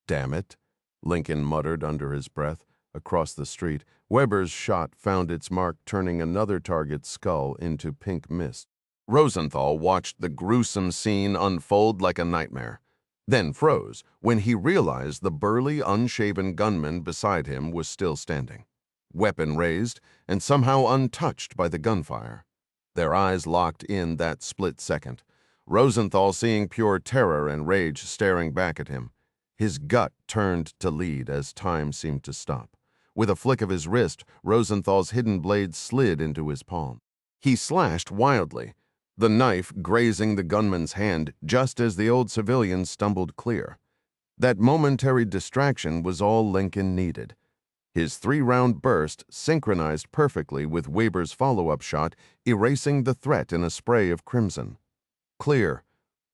"Damn it," Lincoln muttered under his breath. Across the street, Weber's shot found its mark, turning another target's skull into pink mist. Rosenthal watched the gruesome scene unfold like a nightmare, then froze when he realized the burly, unshaven gunman beside him was still standing, weapon raised and somehow untouched by the gunfire. Their eyes locked in that split second, Rosenthal seeing pure terror and rage staring back at him. His gut turned to lead as time seemed to stop. With a flick of his wrist, Rosenthal's hidden blade slid into his palm. He slashed wildly, the knife grazing the gunman's hand just as the old civilian stumbled clear. That momentary distraction was all Lincoln needed. His 3-round burst synchronized perfectly with Weber's follow-up shot, erasing the threat in a spray of crimson. "Clear,"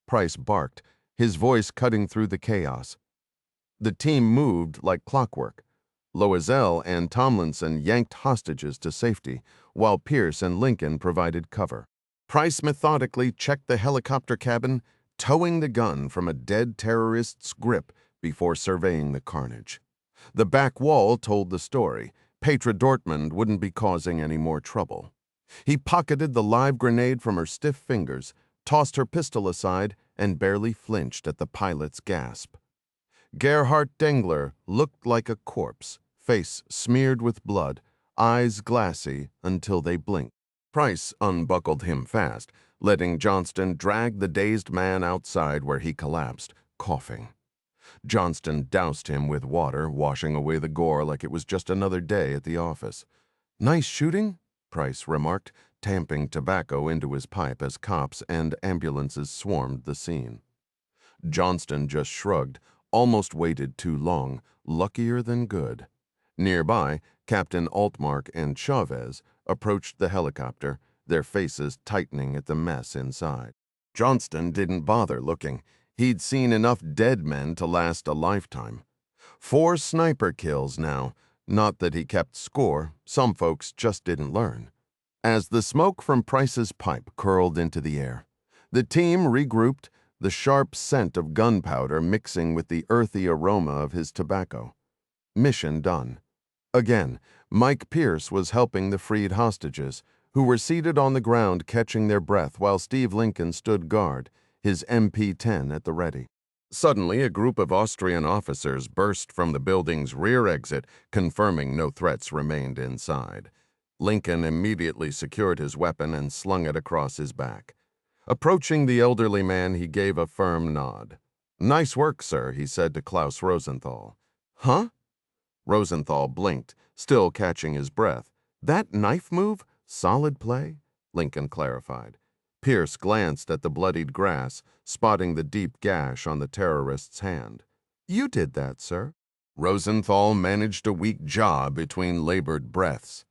Price barked, his voice cutting through the chaos. The team moved like clockwork. Loisel and Tomlinson yanked hostages to safety, while Pierce and Lincoln provided cover. Price methodically checked the helicopter cabin, towing the gun from a dead terrorist's grip before surveying the carnage. The back wall told the story. Petra Dortmund wouldn't be causing any more trouble. He pocketed the live grenade from her stiff fingers, tossed her pistol aside, and barely flinched at the pilot's gasp. Gerhard Dengler looked like a corpse, face smeared with blood, eyes glassy until they blinked. Price unbuckled him fast, letting Johnston drag the dazed man outside where he collapsed, coughing. Johnston doused him with water, washing away the gore like it was just another day at the office. "Nice shooting," Price remarked, tamping tobacco into his pipe as cops and ambulances swarmed the scene. Johnston just shrugged, almost waited too long, luckier than good. Nearby, Captain Altmark and Chavez approached the helicopter, their faces tightening at the mess inside. Johnston didn't bother looking. He'd seen enough dead men to last a lifetime. 4 sniper kills now. Not that he kept score, some folks just didn't learn. As the smoke from Price's pipe curled into the air, the team regrouped, the sharp scent of gunpowder mixing with the earthy aroma of his tobacco. Mission done. Again, Mike Pierce was helping the freed hostages, who were seated on the ground catching their breath while Steve Lincoln stood guard, his MP-10 at the ready. Suddenly, a group of Austrian officers burst from the building's rear exit, confirming no threats remained inside. Lincoln immediately secured his weapon and slung it across his back. Approaching the elderly man, he gave a firm nod. "Nice work, sir," he said to Klaus Rosenthal. "Huh?" Rosenthal blinked, still catching his breath. "That knife move? Solid play?" Lincoln clarified. Pierce glanced at the bloodied grass, spotting the deep gash on the terrorist's hand. "You did that, sir." Rosenthal managed a weak jaw between labored breaths.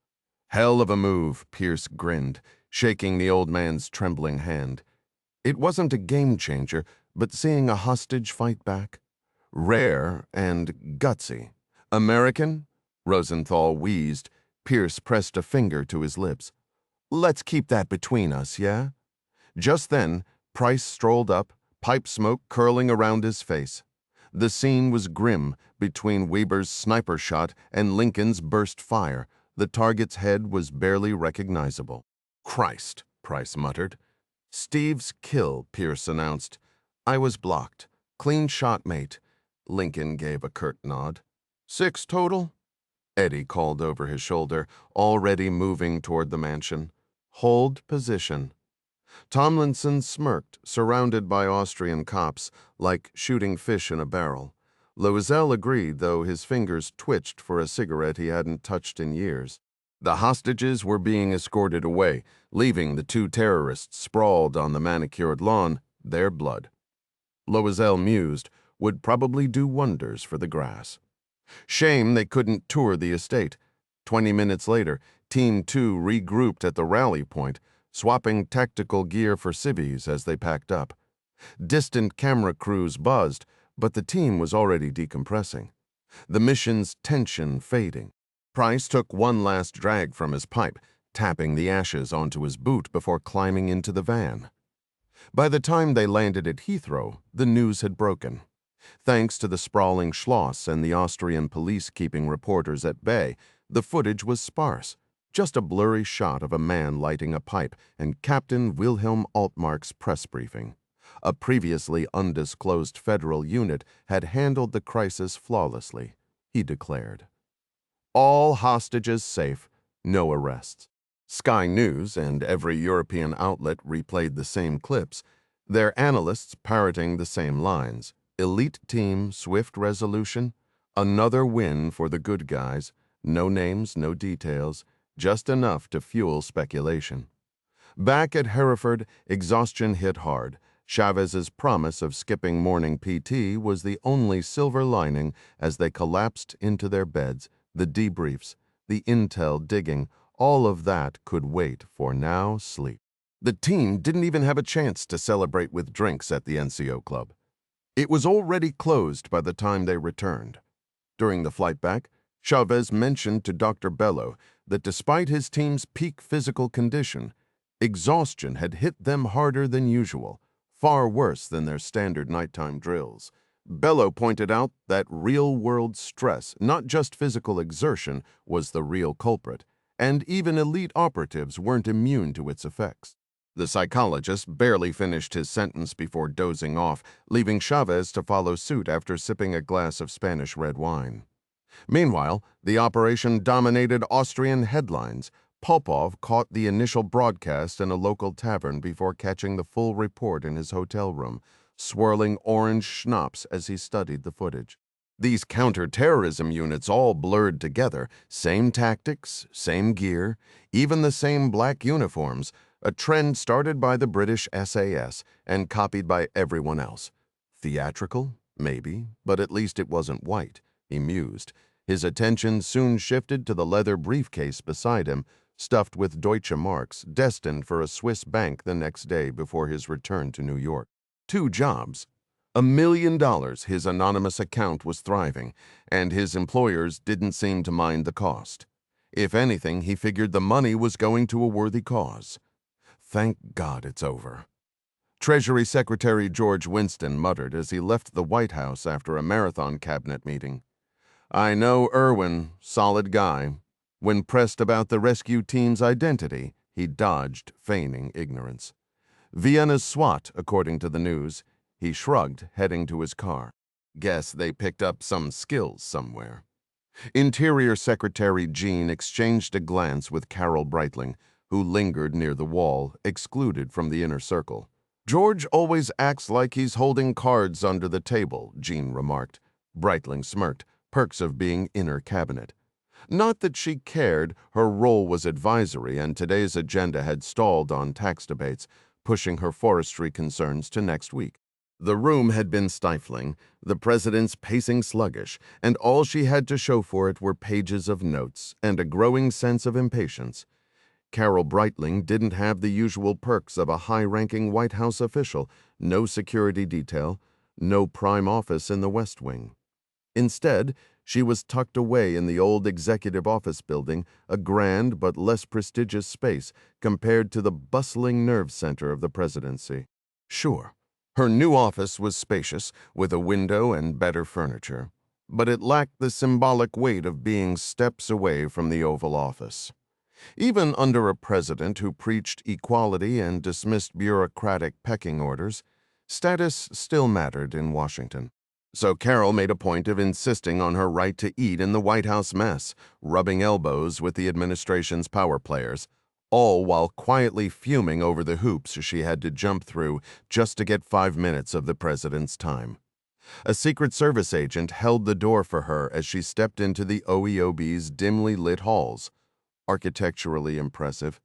"Hell of a move," Pierce grinned, shaking the old man's trembling hand. It wasn't a game changer, but seeing a hostage fight back? Rare and gutsy. "American?" Rosenthal wheezed. Pierce pressed a finger to his lips. "Let's keep that between us, yeah?" Just then, Price strolled up, pipe smoke curling around his face. The scene was grim between Weber's sniper shot and Lincoln's burst fire. The target's head was barely recognizable. "Christ," Price muttered. "Steve's kill," Pierce announced. "I was blocked. Clean shot, mate." Lincoln gave a curt nod. "6 total?" Eddie called over his shoulder, already moving toward the mansion. "Hold position." Tomlinson smirked, surrounded by Austrian cops, like shooting fish in a barrel. Loisel agreed, though his fingers twitched for a cigarette he hadn't touched in years. The hostages were being escorted away, leaving the 2 terrorists sprawled on the manicured lawn, their blood. Loisel mused, would probably do wonders for the grass. Shame they couldn't tour the estate. 20 minutes later, Team 2 regrouped at the rally point, swapping tactical gear for civvies as they packed up. Distant camera crews buzzed, but the team was already decompressing. The mission's tension fading. Price took one last drag from his pipe, tapping the ashes onto his boot before climbing into the van. By the time they landed at Heathrow, the news had broken. Thanks to the sprawling Schloss and the Austrian police keeping reporters at bay, the footage was sparse. Just a blurry shot of a man lighting a pipe and Captain Wilhelm Altmark's press briefing. A previously undisclosed federal unit had handled the crisis flawlessly, he declared. All hostages safe, no arrests. Sky News and every European outlet replayed the same clips, their analysts parroting the same lines. Elite team, swift resolution, another win for the good guys, no names, no details, just enough to fuel speculation. Back at Hereford, exhaustion hit hard. Chavez's promise of skipping morning PT was the only silver lining as they collapsed into their beds. The debriefs, the intel digging, all of that could wait for now sleep. The team didn't even have a chance to celebrate with drinks at the NCO club. It was already closed by the time they returned. During the flight back, Chavez mentioned to Dr. Bello that despite his team's peak physical condition, exhaustion had hit them harder than usual, far worse than their standard nighttime drills. Bello pointed out that real-world stress, not just physical exertion, was the real culprit, and even elite operatives weren't immune to its effects. The psychologist barely finished his sentence before dozing off, leaving Chavez to follow suit after sipping a glass of Spanish red wine. Meanwhile, the operation dominated Austrian headlines. Popov caught the initial broadcast in a local tavern before catching the full report in his hotel room, swirling orange schnapps as he studied the footage. These counter-terrorism units all blurred together, same tactics, same gear, even the same black uniforms, a trend started by the British SAS and copied by everyone else. Theatrical? Maybe, but at least it wasn't white, he mused. His attention soon shifted to the leather briefcase beside him, stuffed with Deutsche Marks, destined for a Swiss bank the next day before his return to New York. 2 jobs. $1 million his anonymous account was thriving, and his employers didn't seem to mind the cost. If anything, he figured the money was going to a worthy cause. Thank God it's over. Treasury Secretary George Winston muttered as he left the White House after a marathon cabinet meeting. I know Irwin, solid guy. When pressed about the rescue team's identity, he dodged, feigning ignorance. Vienna's SWAT, according to the news. He shrugged, heading to his car. Guess they picked up some skills somewhere. Interior Secretary Jean exchanged a glance with Carol Breitling, who lingered near the wall, excluded from the inner circle. George always acts like he's holding cards under the table, Jean remarked. Breitling smirked, perks of being inner cabinet. Not that she cared, her role was advisory, and today's agenda had stalled on tax debates, pushing her forestry concerns to next week. The room had been stifling, the president's pacing sluggish, and all she had to show for it were pages of notes and a growing sense of impatience. Carol Breitling didn't have the usual perks of a high-ranking White House official, no security detail, no prime office in the West Wing. Instead, she was tucked away in the old executive office building, a grand but less prestigious space compared to the bustling nerve center of the presidency. Sure, her new office was spacious, with a window and better furniture, but it lacked the symbolic weight of being steps away from the Oval Office. Even under a president who preached equality and dismissed bureaucratic pecking orders, status still mattered in Washington. So Carol made a point of insisting on her right to eat in the White House mess, rubbing elbows with the administration's power players, all while quietly fuming over the hoops she had to jump through just to get 5 minutes of the president's time. A Secret Service agent held the door for her as she stepped into the OEOB's dimly lit halls. Architecturally impressive.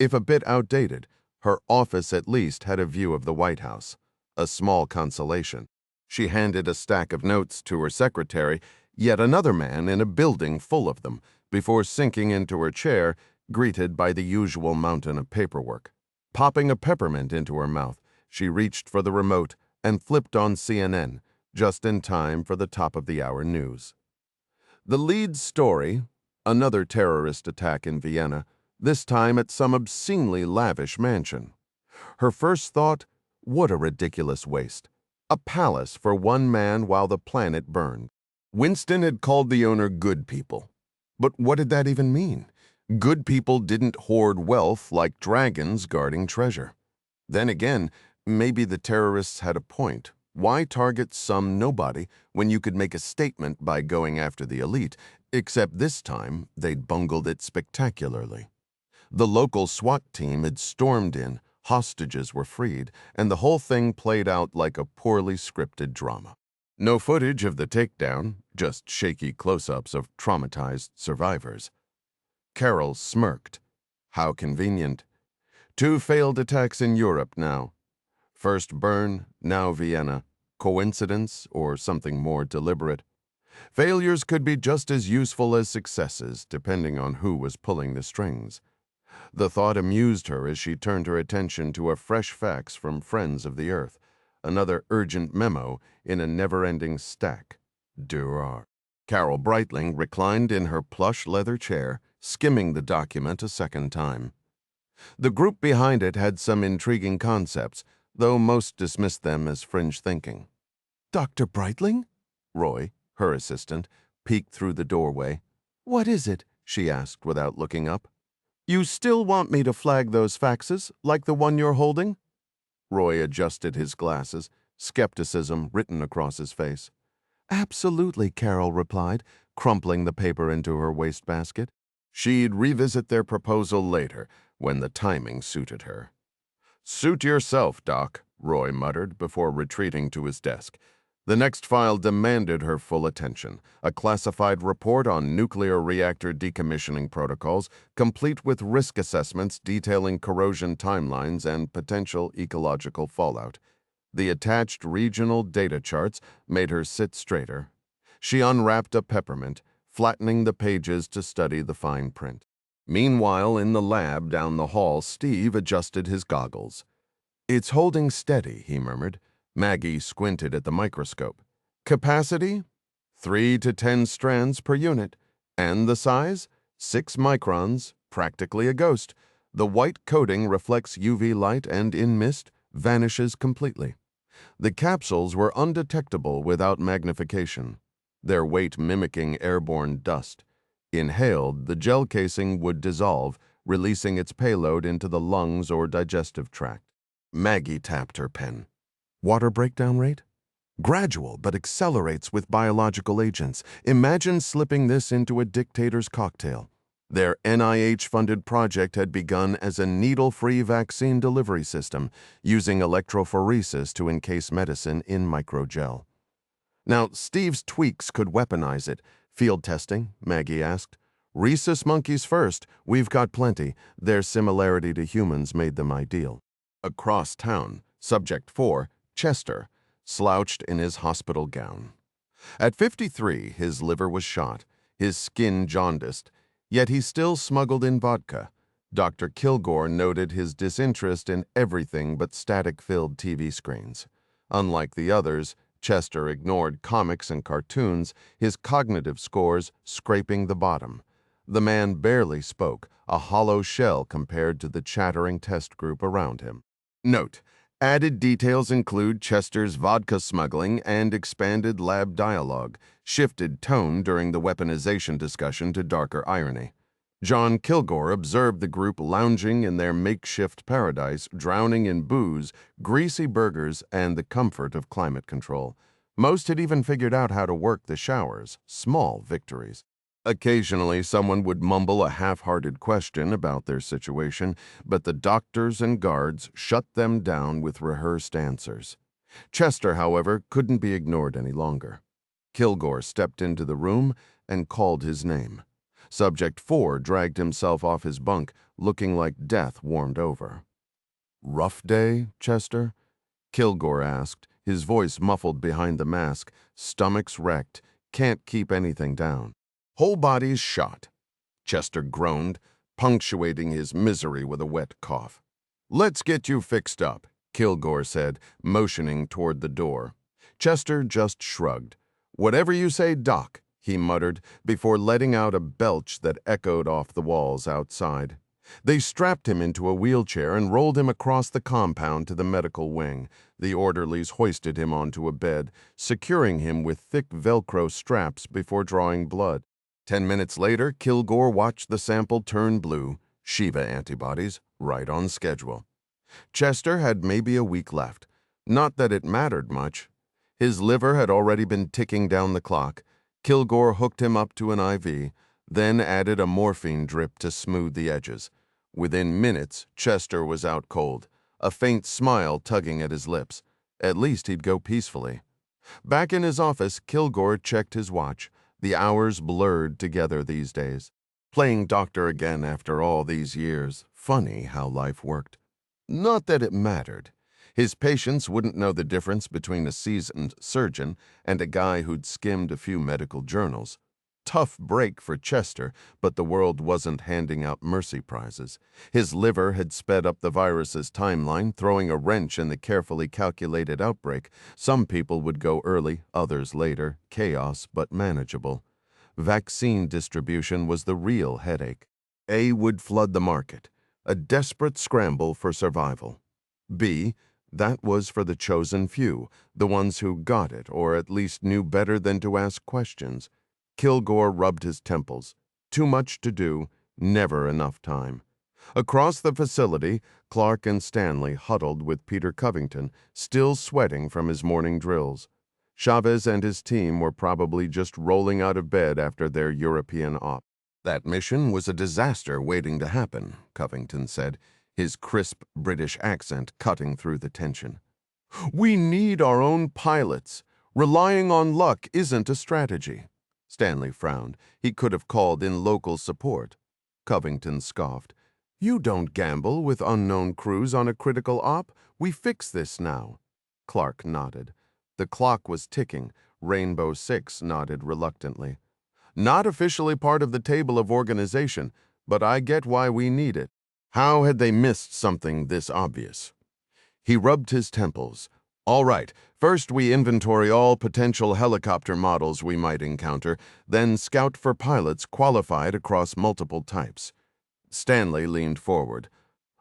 If a bit outdated, her office at least had a view of the White House, a small consolation. She handed a stack of notes to her secretary, yet another man in a building full of them, before sinking into her chair, greeted by the usual mountain of paperwork. Popping a peppermint into her mouth, she reached for the remote and flipped on CNN, just in time for the top-of-the-hour news. The lead story, another terrorist attack in Vienna, this time at some obscenely lavish mansion. Her first thought, what a ridiculous waste. A palace for one man while the planet burned. Winston had called the owner good people. But what did that even mean? Good people didn't hoard wealth like dragons guarding treasure. Then again, maybe the terrorists had a point. Why target some nobody when you could make a statement by going after the elite, except this time they'd bungled it spectacularly. The local SWAT team had stormed in, hostages were freed, and the whole thing played out like a poorly scripted drama. No footage of the takedown, just shaky close-ups of traumatized survivors. Carol smirked. How convenient. 2 failed attacks in Europe now. First Bern, now Vienna. Coincidence or something more deliberate? Failures could be just as useful as successes, depending on who was pulling the strings. The thought amused her as she turned her attention to a fresh fax from Friends of the Earth, another urgent memo in a never-ending stack. Durar. Carol Breitling reclined in her plush leather chair, skimming the document a second time. The group behind it had some intriguing concepts, though most dismissed them as fringe thinking. "Dr. Breitling?" Roy, her assistant, peeked through the doorway. "What is it?" she asked without looking up. "You still want me to flag those faxes, like the one you're holding?" Roy adjusted his glasses, skepticism written across his face. "Absolutely," Carol replied, crumpling the paper into her wastebasket. She'd revisit their proposal later, when the timing suited her. "Suit yourself, Doc," Roy muttered before retreating to his desk. The next file demanded her full attention, a classified report on nuclear reactor decommissioning protocols, complete with risk assessments detailing corrosion timelines and potential ecological fallout. The attached regional data charts made her sit straighter. She unwrapped a peppermint, flattening the pages to study the fine print. Meanwhile, in the lab down the hall, Steve adjusted his goggles. "It's holding steady," he murmured. Maggie squinted at the microscope. "Capacity? 3 to 10 strands per unit. And the size? 6 microns, practically a ghost. The white coating reflects UV light and, in mist, vanishes completely. The capsules were undetectable without magnification, their weight mimicking airborne dust. Inhaled, the gel casing would dissolve, releasing its payload into the lungs or digestive tract." Maggie tapped her pen. "Water breakdown rate? Gradual, but accelerates with biological agents. Imagine slipping this into a dictator's cocktail." Their NIH-funded project had begun as a needle-free vaccine delivery system, using electrophoresis to encase medicine in microgel. Now, Steve's tweaks could weaponize it. "Field testing?" Maggie asked. "Rhesus monkeys first. We've got plenty. Their similarity to humans made them ideal." Across town, Subject 4, Chester, slouched in his hospital gown. At 53, his liver was shot, his skin jaundiced, yet he still smuggled in vodka. Dr. Kilgore noted his disinterest in everything but static-filled TV screens. Unlike the others, Chester ignored comics and cartoons, his cognitive scores scraping the bottom. The man barely spoke, a hollow shell compared to the chattering test group around him. Note: added details include Chester's vodka smuggling and expanded lab dialogue, shifted tone during the weaponization discussion to darker irony. John Kilgore observed the group lounging in their makeshift paradise, drowning in booze, greasy burgers, and the comfort of climate control. Most had even figured out how to work the showers, small victories. Occasionally, someone would mumble a half-hearted question about their situation, but the doctors and guards shut them down with rehearsed answers. Chester, however, couldn't be ignored any longer. Kilgore stepped into the room and called his name. Subject 4 dragged himself off his bunk, looking like death warmed over. "Rough day, Chester?" Kilgore asked, his voice muffled behind the mask, stomachs wrecked, can't keep anything down. "Whole body's shot," Chester groaned, punctuating his misery with a wet cough. "Let's get you fixed up," Kilgore said, motioning toward the door. Chester just shrugged. "Whatever you say, Doc," he muttered, before letting out a belch that echoed off the walls outside. They strapped him into a wheelchair and rolled him across the compound to the medical wing. The orderlies hoisted him onto a bed, securing him with thick Velcro straps before drawing blood. 10 minutes later, Kilgore watched the sample turn blue, Shiva antibodies, right on schedule. Chester had maybe a week left. Not that it mattered much. His liver had already been ticking down the clock. Kilgore hooked him up to an IV, then added a morphine drip to smooth the edges. Within minutes, Chester was out cold, a faint smile tugging at his lips. At least he'd go peacefully. Back in his office, Kilgore checked his watch. The hours blurred together these days. Playing doctor again after all these years. Funny how life worked. Not that it mattered. His patients wouldn't know the difference between a seasoned surgeon and a guy who'd skimmed a few medical journals. Tough break for Chester, but the world wasn't handing out mercy prizes. His liver had sped up the virus's timeline, throwing a wrench in the carefully calculated outbreak. Some people would go early, others later. Chaos, but manageable. Vaccine distribution was the real headache. A would flood the market, a desperate scramble for survival. B, that was for the chosen few, the ones who got it or at least knew better than to ask questions. Kilgore rubbed his temples. Too much to do, never enough time. Across the facility, Clark and Stanley huddled with Peter Covington, still sweating from his morning drills. Chavez and his team were probably just rolling out of bed after their European op. That mission was a disaster waiting to happen, Covington said, his crisp British accent cutting through the tension. We need our own pilots. Relying on luck isn't a strategy. Stanley frowned. He could have called in local support. Covington scoffed. You don't gamble with unknown crews on a critical op. We fix this now. Clark nodded. The clock was ticking. Rainbow 6 nodded reluctantly. Not officially part of the table of organization, but I get why we need it. How had they missed something this obvious? He rubbed his temples. All right, first we inventory all potential helicopter models we might encounter, then scout for pilots qualified across multiple types. Stanley leaned forward.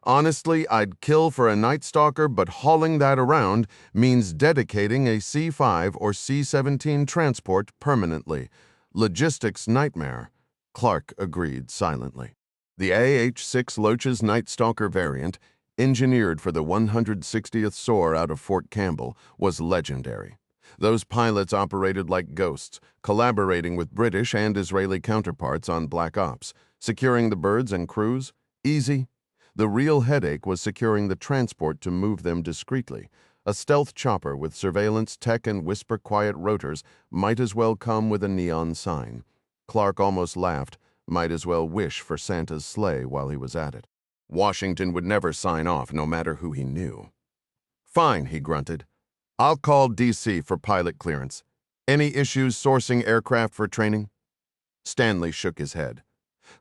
Honestly, I'd kill for a Night Stalker, but hauling that around means dedicating a C-5 or C-17 transport permanently. Logistics nightmare. Clark agreed silently. The AH-6 Loach's Night Stalker variant, engineered for the 160th SOAR out of Fort Campbell, was legendary. Those pilots operated like ghosts, collaborating with British and Israeli counterparts on Black Ops. Securing the birds and crews? Easy. The real headache was securing the transport to move them discreetly. A stealth chopper with surveillance tech and whisper-quiet rotors might as well come with a neon sign. Clark almost laughed. Might as well wish for Santa's sleigh while he was at it. Washington would never sign off, no matter who he knew. Fine, he grunted. I'll call D.C. for pilot clearance. Any issues sourcing aircraft for training? Stanley shook his head.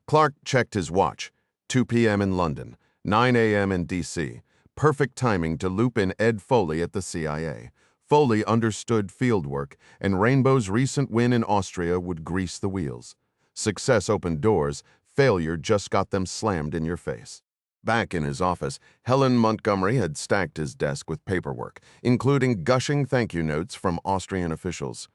Clark checked his watch. 2 p.m. in London, 9 a.m. in D.C. Perfect timing to loop in Ed Foley at the CIA. Foley understood fieldwork, and Rainbow's recent win in Austria would grease the wheels. Success opened doors, failure just got them slammed in your face. Back in his office, Helen Montgomery had stacked his desk with paperwork, including gushing thank you notes from Austrian officials.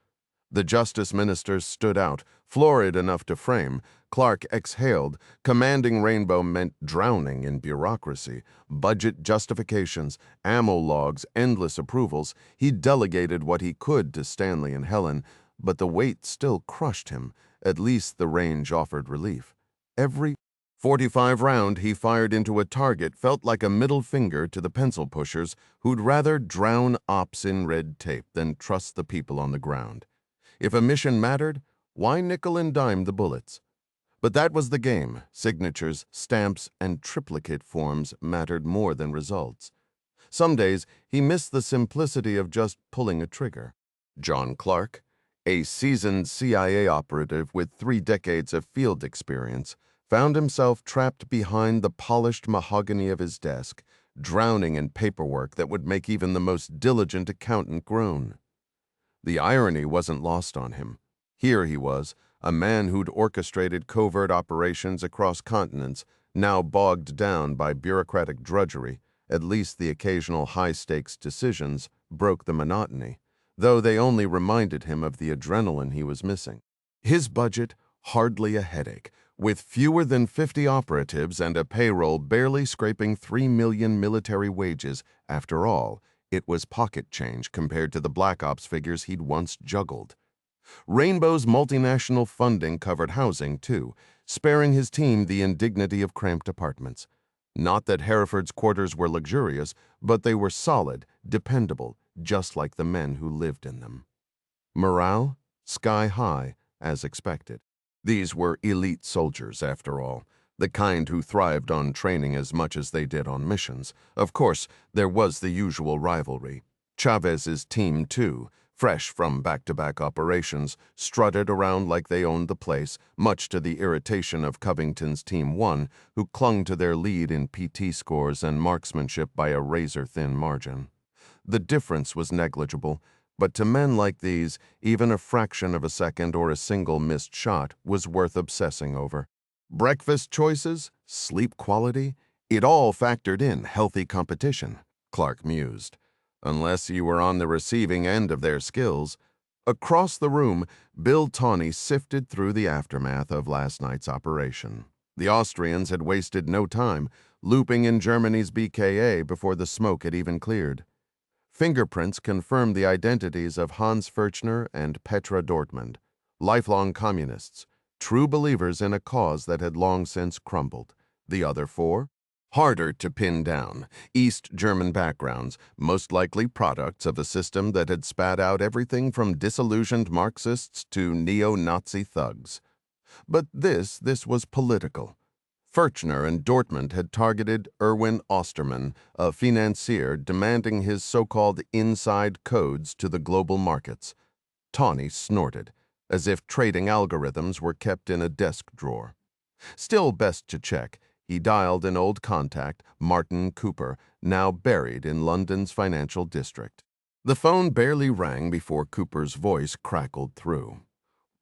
The justice ministers stood out, florid enough to frame. Clark exhaled. Commanding Rainbow meant drowning in bureaucracy, budget justifications, ammo logs, endless approvals. He delegated what he could to Stanley and Helen, but the weight still crushed him. At least the range offered relief. Every 45 round he fired into a target felt like a middle finger to the pencil pushers who'd rather drown ops in red tape than trust the people on the ground. If a mission mattered, why nickel and dime the bullets? But that was the game. Signatures, stamps, and triplicate forms mattered more than results. Some days he missed the simplicity of just pulling a trigger. John Clark, a seasoned CIA operative with 3 decades of field experience, found himself trapped behind the polished mahogany of his desk, drowning in paperwork that would make even the most diligent accountant groan. The irony wasn't lost on him. Here he was, a man who'd orchestrated covert operations across continents, now bogged down by bureaucratic drudgery. At least the occasional high-stakes decisions broke the monotony, though they only reminded him of the adrenaline he was missing. His budget, hardly a headache, with fewer than 50 operatives and a payroll barely scraping 3 million military wages. After all, it was pocket change compared to the Black Ops figures he'd once juggled. Rainbow's multinational funding covered housing, too, sparing his team the indignity of cramped apartments. Not that Hereford's quarters were luxurious, but they were solid, dependable, just like the men who lived in them. Morale? Sky high, as expected. These were elite soldiers, after all. the kind who thrived on training as much as they did on missions. Of course, there was the usual rivalry. Chavez's Team 2, fresh from back-to-back operations, strutted around like they owned the place, much to the irritation of Covington's Team 1, who clung to their lead in PT scores and marksmanship by a razor-thin margin. The difference was negligible, but to men like these, even a fraction of a second or a single missed shot was worth obsessing over. Breakfast choices, sleep quality, it all factored in healthy competition, Clark mused. Unless you were on the receiving end of their skills. Across the room, Bill Tawney sifted through the aftermath of last night's operation. The Austrians had wasted no time, looping in Germany's BKA before the smoke had even cleared. Fingerprints confirmed the identities of Hans Furchner and Petra Dortmund, lifelong communists, true believers in a cause that had long since crumbled. The other four? Harder to pin down, East German backgrounds, most likely products of a system that had spat out everything from disillusioned Marxists to neo-Nazi thugs. But this was political. Furchner and Dortmund had targeted Erwin Osterman, a financier demanding his so-called inside codes to the global markets. Tawney snorted, as if trading algorithms were kept in a desk drawer. Still best to check. He dialed an old contact, Martin Cooper, now buried in London's financial district. The phone barely rang before Cooper's voice crackled through.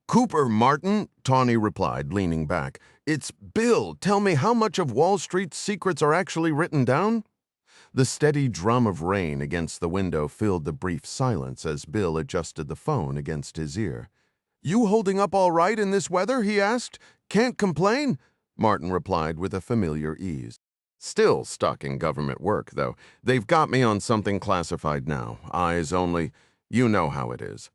"Cooper, Martin," Tawney replied, leaning back. "It's Bill. Tell me how much of Wall Street's secrets are actually written down?" The steady drum of rain against the window filled the brief silence as Bill adjusted the phone against his ear. "You holding up all right in this weather?" he asked. "Can't complain?" Martin replied with a familiar ease. "Still stuck in government work, though. They've got me on something classified now. Eyes only. You know how it is."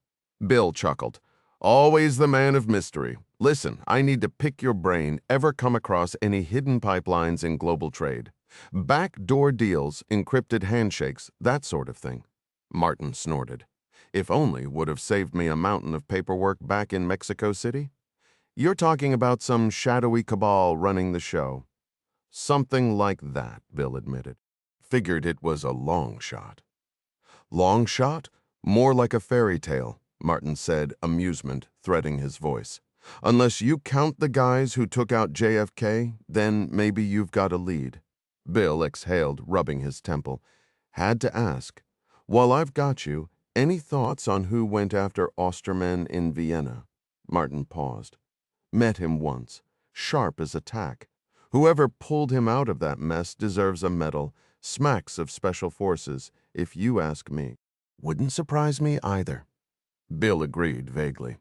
Bill chuckled. "Always the man of mystery. Listen, I need to pick your brain. Ever come across any hidden pipelines in global trade? Backdoor deals, encrypted handshakes, that sort of thing." Martin snorted. "If only would have saved me a mountain of paperwork back in Mexico City." "You're talking about some shadowy cabal running the show." "Something like that," Bill admitted. "Figured it was a long shot." "Long shot? More like a fairy tale," Martin said, amusement threading his voice. "Unless you count the guys who took out JFK, then maybe you've got a lead." Bill exhaled, rubbing his temple. "Had to ask. While I've got you, any thoughts on who went after Osterman in Vienna?" Martin paused. "Met him once. Sharp as a tack. Whoever pulled him out of that mess deserves a medal. Smacks of special forces, if you ask me." "Wouldn't surprise me either." Bill agreed vaguely.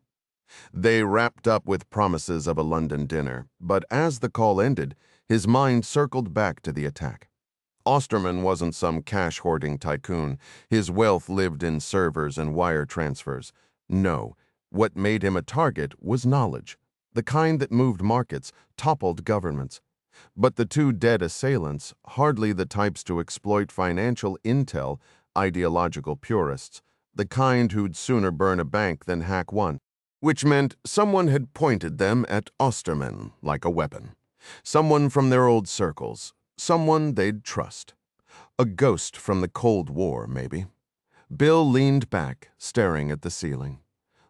They wrapped up with promises of a London dinner, but as the call ended, his mind circled back to the attack. Osterman wasn't some cash-hoarding tycoon. His wealth lived in servers and wire transfers. No, what made him a target was knowledge, the kind that moved markets, toppled governments. But the two dead assailants, hardly the types to exploit financial intel, ideological purists, the kind who'd sooner burn a bank than hack one, which meant someone had pointed them at Osterman like a weapon. Someone from their old circles, someone they'd trust. A ghost from the Cold War, maybe. Bill leaned back, staring at the ceiling.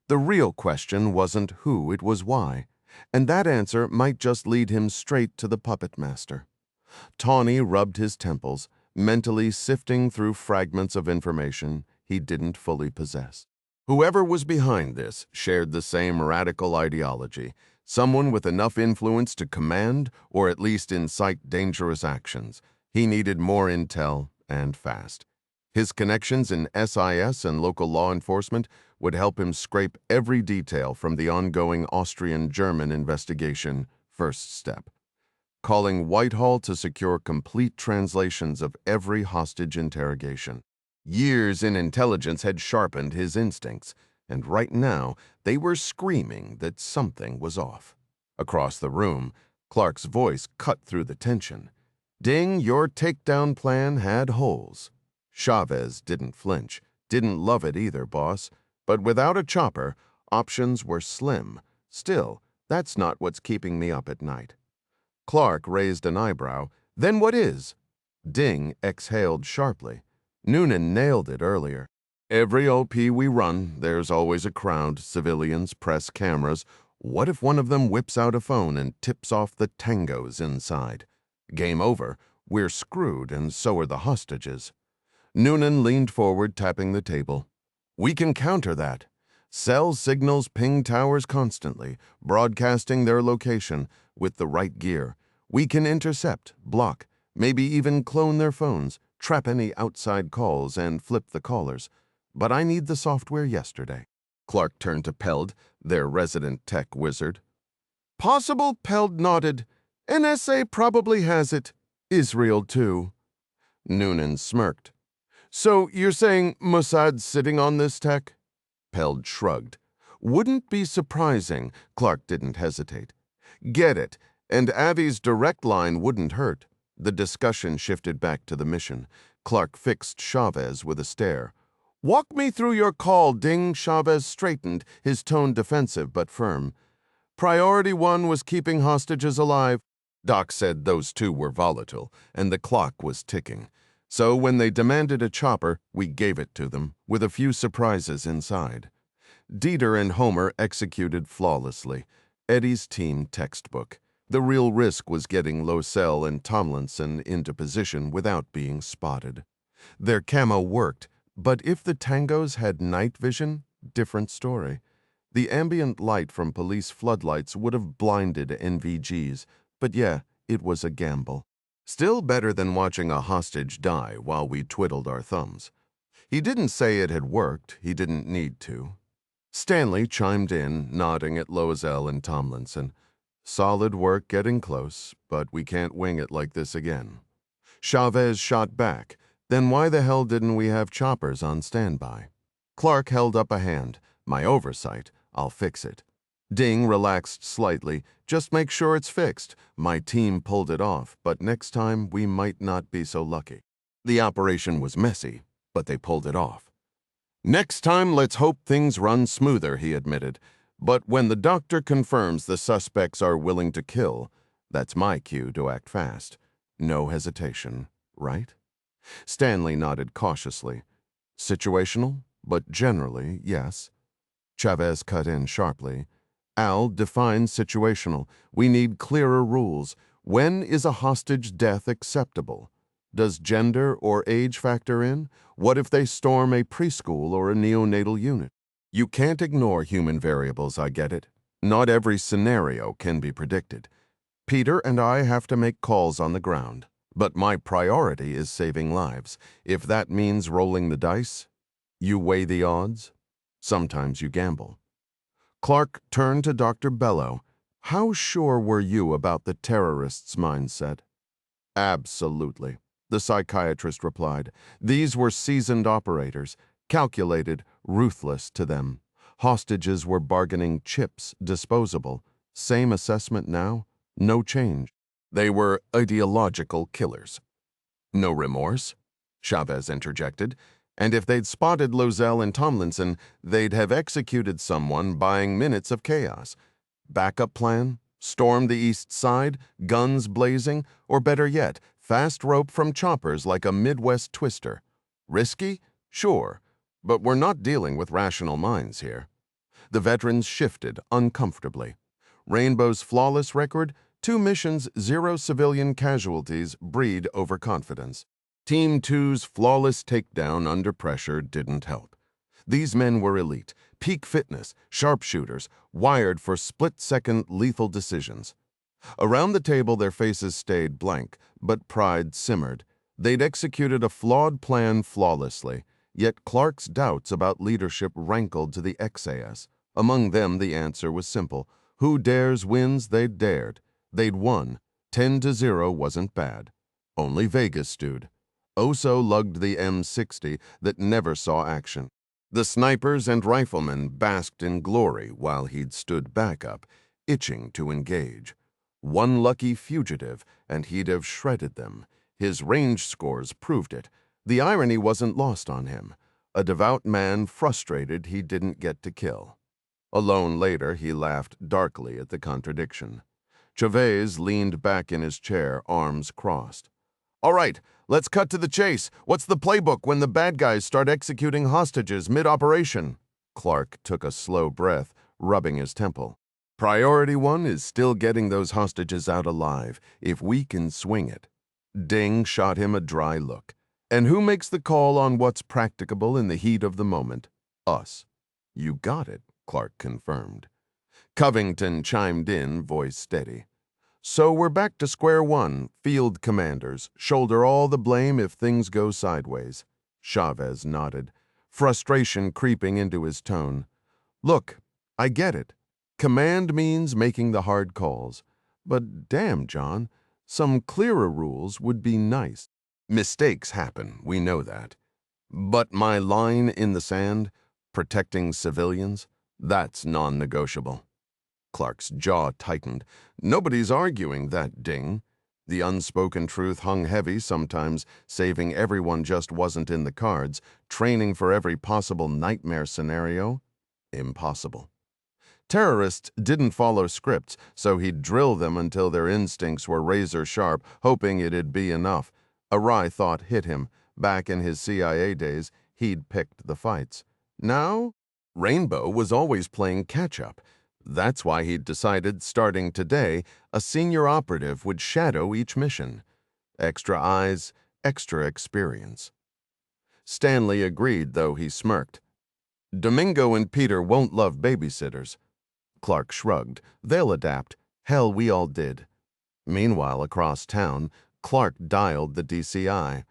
The real question wasn't who, it was why, and that answer might just lead him straight to the puppet master. Tawney rubbed his temples, mentally sifting through fragments of information he didn't fully possess. Whoever was behind this shared the same radical ideology, someone with enough influence to command or at least incite dangerous actions. He needed more intel, and fast. His connections in SIS and local law enforcement would help him scrape every detail from the ongoing Austrian-German investigation, first step. Calling Whitehall to secure complete translations of every hostage interrogation. Years in intelligence had sharpened his instincts, and right now they were screaming that something was off. Across the room, Clark's voice cut through the tension. "Ding, your takedown plan had holes." Chavez didn't flinch, didn't love it either, boss. But without a chopper, options were slim. Still, that's not what's keeping me up at night. Clark raised an eyebrow. Then what is? Ding exhaled sharply. Noonan nailed it earlier. Every OP we run, there's always a crowd, civilians, press, cameras. What if one of them whips out a phone and tips off the tangos inside? Game over. We're screwed, and so are the hostages. Noonan leaned forward, tapping the table. We can counter that. Cell signals ping towers constantly, broadcasting their location with the right gear. We can intercept, block, maybe even clone their phones, trap any outside calls, and flip the callers. But I need the software yesterday. Clark turned to Peld, their resident tech wizard. Possible, Peld nodded. NSA probably has it. Israel, too. Noonan smirked. So you're saying Mossad's sitting on this tech? Peld shrugged. Wouldn't be surprising. Clark didn't hesitate. Get it, and Avi's direct line wouldn't hurt. The discussion shifted back to the mission. Clark fixed Chavez with a stare. Walk me through your call, Ding. Chavez straightened, his tone defensive but firm. Priority 1 was keeping hostages alive. Doc said those two were volatile, and the clock was ticking. So when they demanded a chopper, we gave it to them, with a few surprises inside. Dieter and Homer executed flawlessly. Eddie's team textbook. The real risk was getting Losell and Tomlinson into position without being spotted. Their camo worked, but if the tangos had night vision, different story. The ambient light from police floodlights would have blinded NVGs, but yeah, it was a gamble. Still better than watching a hostage die while we twiddled our thumbs. He didn't say it had worked, he didn't need to. Stanley chimed in, nodding at Loisel and Tomlinson. Solid work getting close, but we can't wing it like this again. Chavez shot back. Then why the hell didn't we have choppers on standby? Clark held up a hand. My oversight. I'll fix it. Ding relaxed slightly. Just make sure it's fixed. My team pulled it off, but next time we might not be so lucky. The operation was messy, but they pulled it off. Next time, let's hope things run smoother, he admitted. But when the doctor confirms the suspects are willing to kill, that's my cue to act fast. No hesitation, right? Stanley nodded cautiously. Situational, but generally, yes. Chavez cut in sharply. Al, define situational. We need clearer rules. When is a hostage death acceptable? Does gender or age factor in? What if they storm a preschool or a neonatal unit? You can't ignore human variables, I get it. Not every scenario can be predicted. Peter and I have to make calls on the ground. But my priority is saving lives. If that means rolling the dice, you weigh the odds. Sometimes you gamble. Clark turned to Dr. Bellow. How sure were you about the terrorists' mindset? Absolutely, the psychiatrist replied. These were seasoned operators, calculated, ruthless to them. Hostages were bargaining chips, disposable. Same assessment now, no change. They were ideological killers. No remorse? Chavez interjected. And if they'd spotted Losell and Tomlinson, they'd have executed someone buying minutes of chaos. Backup plan? Storm the east side? Guns blazing? Or better yet, fast rope from choppers like a Midwest twister? Risky? Sure. But we're not dealing with rational minds here. The veterans shifted uncomfortably. Rainbow's flawless record? 2 missions, 0 civilian casualties, breed overconfidence. Team 2's flawless takedown under pressure didn't help. These men were elite, peak fitness, sharpshooters, wired for split-second lethal decisions. Around the table their faces stayed blank, but pride simmered. They'd executed a flawed plan flawlessly, yet Clark's doubts about leadership rankled to the XAS. Among them the answer was simple. Who dares wins, they'd dared. They'd won. 10-0 wasn't bad. Only Vegas stewed. Oso lugged the M60 that never saw action. The snipers and riflemen basked in glory while he'd stood back up, itching to engage. One lucky fugitive, and he'd have shredded them. His range scores proved it. The irony wasn't lost on him. A devout man frustrated he didn't get to kill. Alone later, he laughed darkly at the contradiction. Chavez leaned back in his chair, arms crossed. All right, let's cut to the chase. What's the playbook when the bad guys start executing hostages mid-operation? Clark took a slow breath, rubbing his temple. Priority one is still getting those hostages out alive, if we can swing it. Ding shot him a dry look. And who makes the call on what's practicable in the heat of the moment? Us. You got it, Clark confirmed. Covington chimed in, voice steady. So we're back to square one, field commanders, shoulder all the blame if things go sideways. Chavez nodded, frustration creeping into his tone. Look, I get it. Command means making the hard calls. But damn, John, some clearer rules would be nice. Mistakes happen, we know that. But my line in the sand, protecting civilians, that's non-negotiable. Clark's jaw tightened. Nobody's arguing that, Ding. The unspoken truth hung heavy sometimes, saving everyone just wasn't in the cards, training for every possible nightmare scenario. Impossible. Terrorists didn't follow scripts, so he'd drill them until their instincts were razor sharp, hoping it'd be enough. A wry thought hit him. Back in his CIA days, he'd picked the fights. Now, Rainbow was always playing catch-up. That's why he'd decided, starting today, a senior operative would shadow each mission. Extra eyes, extra experience. Stanley agreed, though he smirked. Domingo and Peter won't love babysitters. Clark shrugged. They'll adapt. Hell, we all did. Meanwhile, across town, Clark dialed the DCI.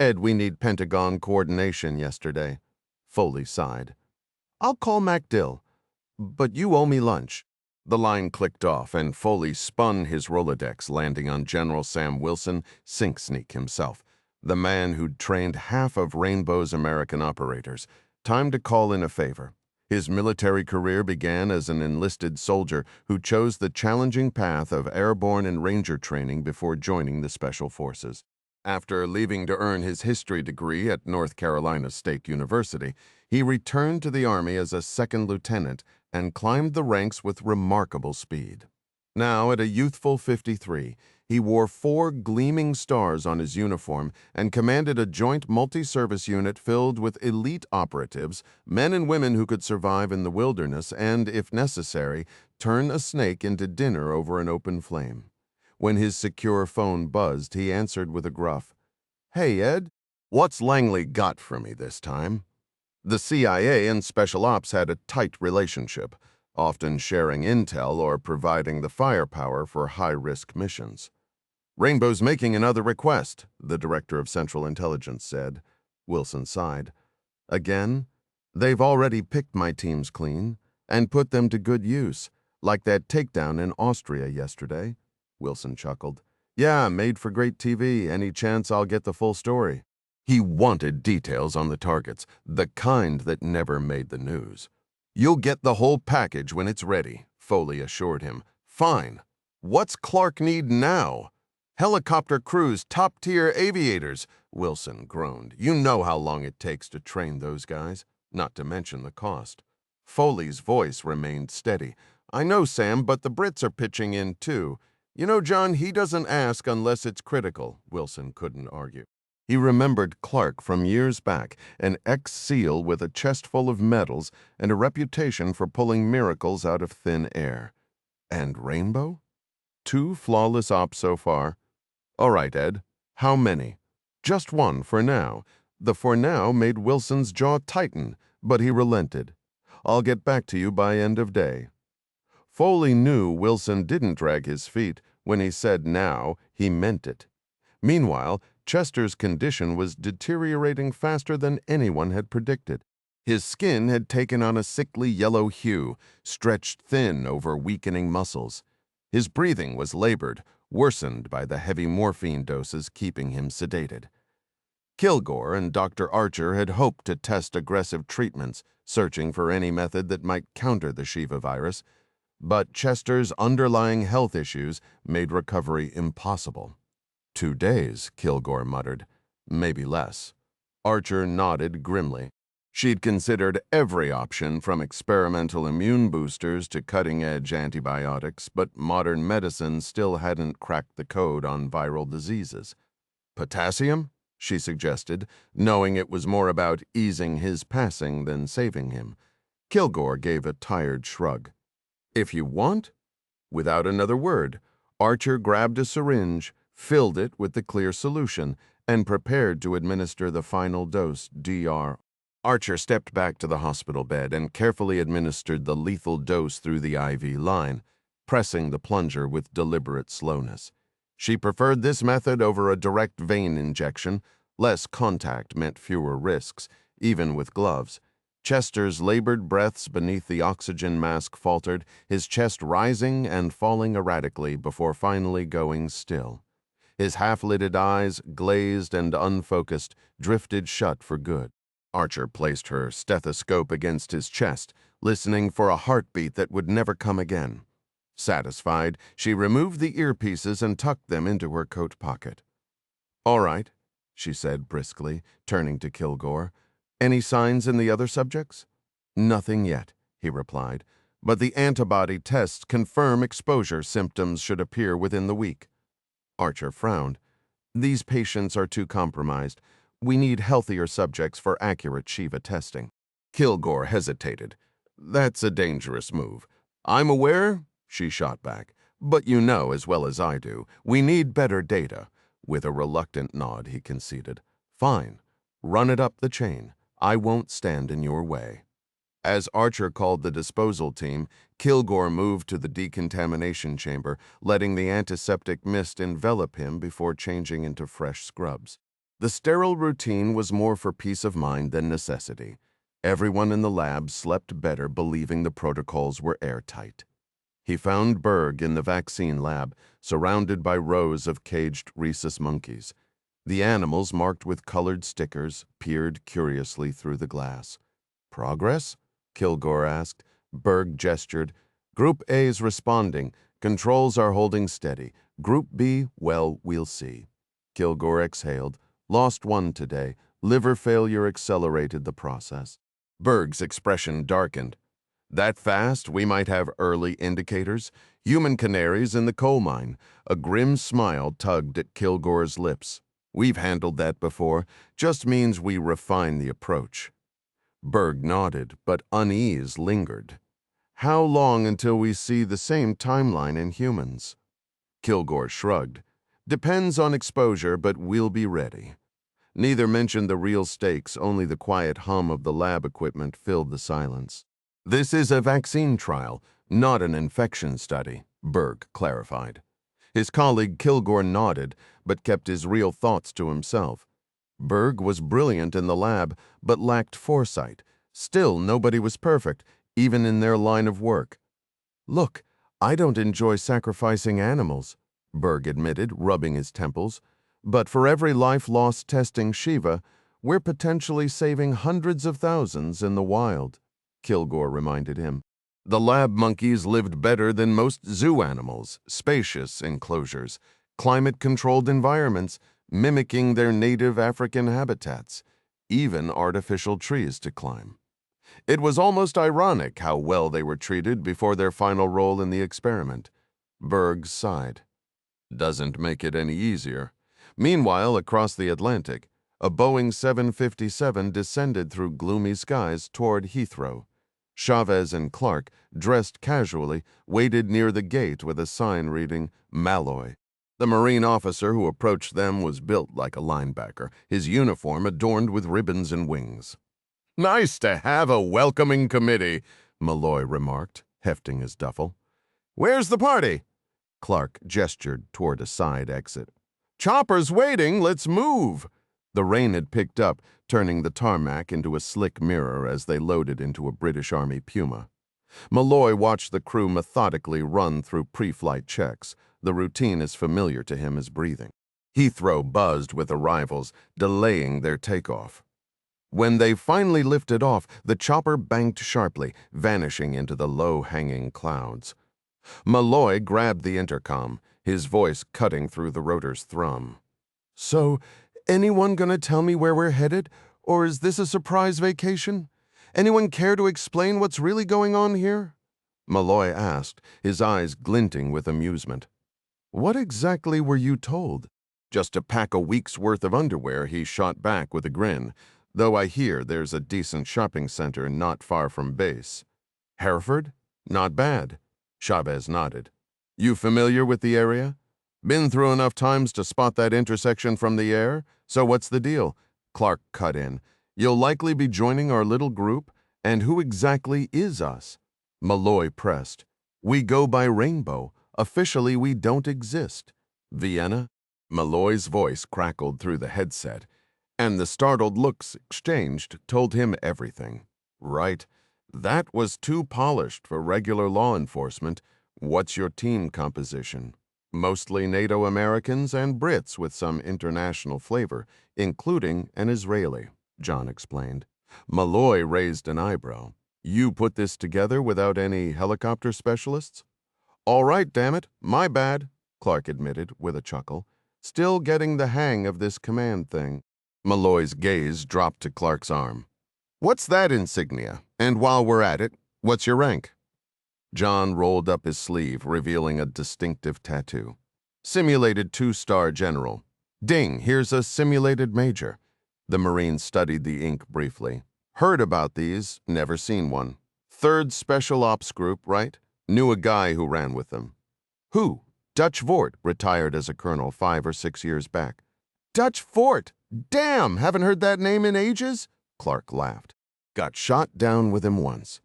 Ed, we need Pentagon coordination yesterday. Foley sighed. I'll call MacDill. But you owe me lunch. The line clicked off, and Foley spun his Rolodex, landing on General Sam Wilson, Sink Sneak himself, the man who'd trained half of Rainbow's American operators. Time to call in a favor. His military career began as an enlisted soldier who chose the challenging path of airborne and ranger training before joining the Special Forces. After leaving to earn his history degree at North Carolina State University, he returned to the Army as a second lieutenant and climbed the ranks with remarkable speed. Now, at a youthful 53, he wore 4 gleaming stars on his uniform and commanded a joint multi-service unit filled with elite operatives, men and women who could survive in the wilderness and, if necessary, turn a snake into dinner over an open flame. When his secure phone buzzed, he answered with a gruff, Hey, Ed, what's Langley got for me this time? The CIA and Special Ops had a tight relationship, often sharing intel or providing the firepower for high-risk missions. Rainbow's making another request, the Director of Central Intelligence said. Wilson sighed. Again? They've already picked my teams clean and put them to good use, like that takedown in Austria yesterday. Wilson chuckled. Yeah, made for great TV. Any chance I'll get the full story? He wanted details on the targets, the kind that never made the news. You'll get the whole package when it's ready, Foley assured him. Fine. What's Clark need now? Helicopter crews, top-tier aviators, Wilson groaned. You know how long it takes to train those guys, not to mention the cost. Foley's voice remained steady. I know, Sam, but the Brits are pitching in too. You know, John, he doesn't ask unless it's critical, Wilson couldn't argue. He remembered Clark from years back, an ex-SEAL with a chest full of medals and a reputation for pulling miracles out of thin air. And Rainbow? 2 flawless ops so far. All right, Ed. How many? Just 1 for now. The for now made Wilson's jaw tighten, but he relented. I'll get back to you by end of day. Foley knew Wilson didn't drag his feet. When he said now, he meant it. Meanwhile, Chester's condition was deteriorating faster than anyone had predicted. His skin had taken on a sickly yellow hue, stretched thin over weakening muscles. His breathing was labored, worsened by the heavy morphine doses keeping him sedated. Kilgore and Dr. Archer had hoped to test aggressive treatments, searching for any method that might counter the Shiva virus, but Chester's underlying health issues made recovery impossible. 2 days, Kilgore muttered. Maybe less. Archer nodded grimly. She'd considered every option from experimental immune boosters to cutting-edge antibiotics, but modern medicine still hadn't cracked the code on viral diseases. Potassium? She suggested, knowing it was more about easing his passing than saving him. Kilgore gave a tired shrug. If you want? Without another word, Archer grabbed a syringe, filled it with the clear solution, and prepared to administer the final dose, Dr. Archer stepped back to the hospital bed and carefully administered the lethal dose through the IV line, pressing the plunger with deliberate slowness. She preferred this method over a direct vein injection. Less contact meant fewer risks, even with gloves. Chester's labored breaths beneath the oxygen mask faltered, his chest rising and falling erratically before finally going still. His half-lidded eyes, glazed and unfocused, drifted shut for good. Archer placed her stethoscope against his chest, listening for a heartbeat that would never come again. Satisfied, she removed the earpieces and tucked them into her coat pocket. "All right," she said briskly, turning to Kilgore. "Any signs in the other subjects?" "Nothing yet," he replied, "but the antibody tests confirm exposure symptoms should appear within the week." Archer frowned. "These patients are too compromised. We need healthier subjects for accurate Shiva testing." Kilgore hesitated. "That's a dangerous move. I'm aware," she shot back, "but you know as well as I do, we need better data." With a reluctant nod, he conceded. "Fine. Run it up the chain. I won't stand in your way." As Archer called the disposal team, Kilgore moved to the decontamination chamber, letting the antiseptic mist envelop him before changing into fresh scrubs. The sterile routine was more for peace of mind than necessity. Everyone in the lab slept better believing the protocols were airtight. He found Berg in the vaccine lab, surrounded by rows of caged rhesus monkeys. The animals, marked with colored stickers, peered curiously through the glass. "Progress?" Kilgore asked. Berg gestured. "Group A's responding. Controls are holding steady. Group B, well, we'll see." Kilgore exhaled. "Lost one today. Liver failure accelerated the process." Berg's expression darkened. "That fast, we might have early indicators? Human canaries in the coal mine." A grim smile tugged at Kilgore's lips. "We've handled that before. Just means we refine the approach." Berg nodded, but unease lingered. "How long until we see the same timeline in humans?" Kilgore shrugged. "Depends on exposure, but we'll be ready." Neither mentioned the real stakes, only the quiet hum of the lab equipment filled the silence. "This is a vaccine trial, not an infection study," Berg clarified. His colleague Kilgore nodded, but kept his real thoughts to himself. Berg was brilliant in the lab, but lacked foresight. Still, nobody was perfect, even in their line of work. "Look, I don't enjoy sacrificing animals," Berg admitted, rubbing his temples. "But for every life lost testing Shiva, we're potentially saving hundreds of thousands in the wild," Kilgore reminded him. "The lab monkeys lived better than most zoo animals, spacious enclosures, climate-controlled environments, mimicking their native African habitats, even artificial trees to climb. It was almost ironic how well they were treated before their final role in the experiment." Berg sighed. "Doesn't make it any easier." Meanwhile, across the Atlantic, a Boeing 757 descended through gloomy skies toward Heathrow. Chavez and Clark, dressed casually, waited near the gate with a sign reading Malloy. The Marine officer who approached them was built like a linebacker, his uniform adorned with ribbons and wings. "Nice to have a welcoming committee," Malloy remarked, hefting his duffel. "Where's the party?" Clark gestured toward a side exit. "Chopper's waiting, let's move." The rain had picked up, turning the tarmac into a slick mirror as they loaded into a British Army Puma. Malloy watched the crew methodically run through pre-flight checks, the routine as familiar to him as breathing. Heathrow buzzed with arrivals, delaying their takeoff. When they finally lifted off, the chopper banked sharply, vanishing into the low-hanging clouds. Malloy grabbed the intercom, his voice cutting through the rotor's thrum. "So, anyone gonna tell me where we're headed? Or is this a surprise vacation? Anyone care to explain what's really going on here? Malloy asked, his eyes glinting with amusement. What exactly were you told? Just to pack a week's worth of underwear, he shot back with a grin, though I hear there's a decent shopping center not far from base. Hereford? Not bad. Chavez nodded. You familiar with the area? Been through enough times to spot that intersection from the air? So what's the deal? Clark cut in. You'll likely be joining our little group, and who exactly is us? Malloy pressed. We go by Rainbow. Officially, we don't exist. Vienna? Malloy's voice crackled through the headset, and the startled looks exchanged told him everything. Right. That was too polished for regular law enforcement. What's your team composition? Mostly NATO Americans and Brits with some international flavor, including an Israeli, John explained. Malloy raised an eyebrow. You put this together without any helicopter specialists? All right, damn it, my bad, Clark admitted with a chuckle. Still getting the hang of this command thing. Malloy's gaze dropped to Clark's arm. What's that insignia? And while we're at it, what's your rank? John rolled up his sleeve, revealing a distinctive tattoo. Simulated 2-star general. Ding, here's a simulated major. The Marine studied the ink briefly. Heard about these, never seen one. 3rd Special Ops Group, right? Knew a guy who ran with them. Who? Dutch Vort, retired as a colonel 5 or 6 years back. Dutch Vort! Damn, haven't heard that name in ages? Clark laughed. Got shot down with him once.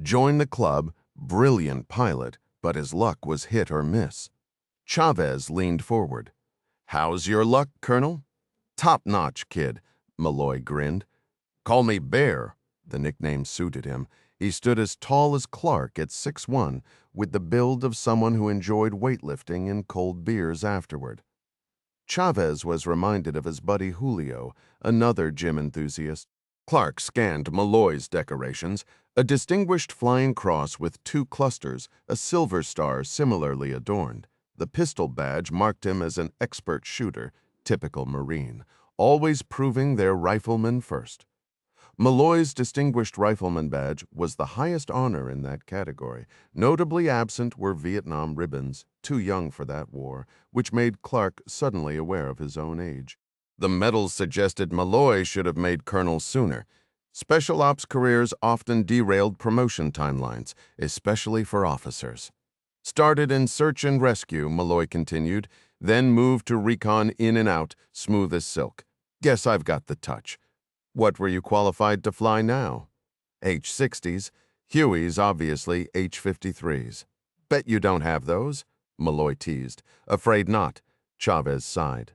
Joined the club, brilliant pilot, but his luck was hit or miss. Chavez leaned forward. How's your luck, Colonel? Top-notch, kid, Malloy grinned. Call me Bear. The nickname suited him. He stood as tall as Clark at 6'1", with the build of someone who enjoyed weightlifting and cold beers afterward. Chavez was reminded of his buddy Julio, another gym enthusiast. Clark scanned Malloy's decorations, a distinguished flying cross with 2 clusters, a silver star similarly adorned. The pistol badge marked him as an expert shooter, typical Marine, always proving their rifleman first. Malloy's Distinguished Rifleman badge was the highest honor in that category. Notably absent were Vietnam ribbons, too young for that war, which made Clark suddenly aware of his own age. The medals suggested Malloy should have made colonel sooner. Special ops careers often derailed promotion timelines, especially for officers. Started in search and rescue, Malloy continued, then moved to recon in and out, smooth as silk. Guess I've got the touch. What were you qualified to fly now? H-60s, Hueys obviously H-53s. Bet you don't have those? Malloy teased. Afraid not. Chavez sighed.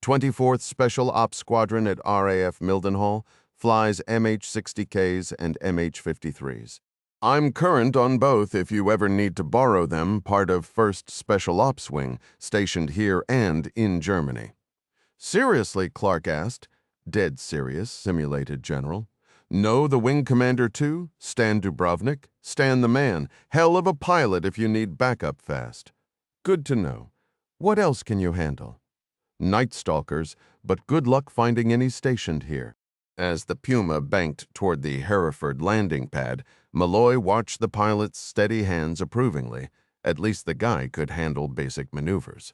24th Special Ops Squadron at RAF Mildenhall flies MH-60Ks and MH-53s. I'm current on both if you ever need to borrow them, part of 1st Special Ops Wing, stationed here and in Germany. Seriously, Clark asked. Dead serious, simulated general. Know the wing commander too? Stan Dubrovnik? Stan the man. Hell of a pilot if you need backup fast. Good to know. What else can you handle? Night stalkers, but good luck finding any stationed here. As the Puma banked toward the Hereford landing pad, Malloy watched the pilot's steady hands approvingly. At least the guy could handle basic maneuvers.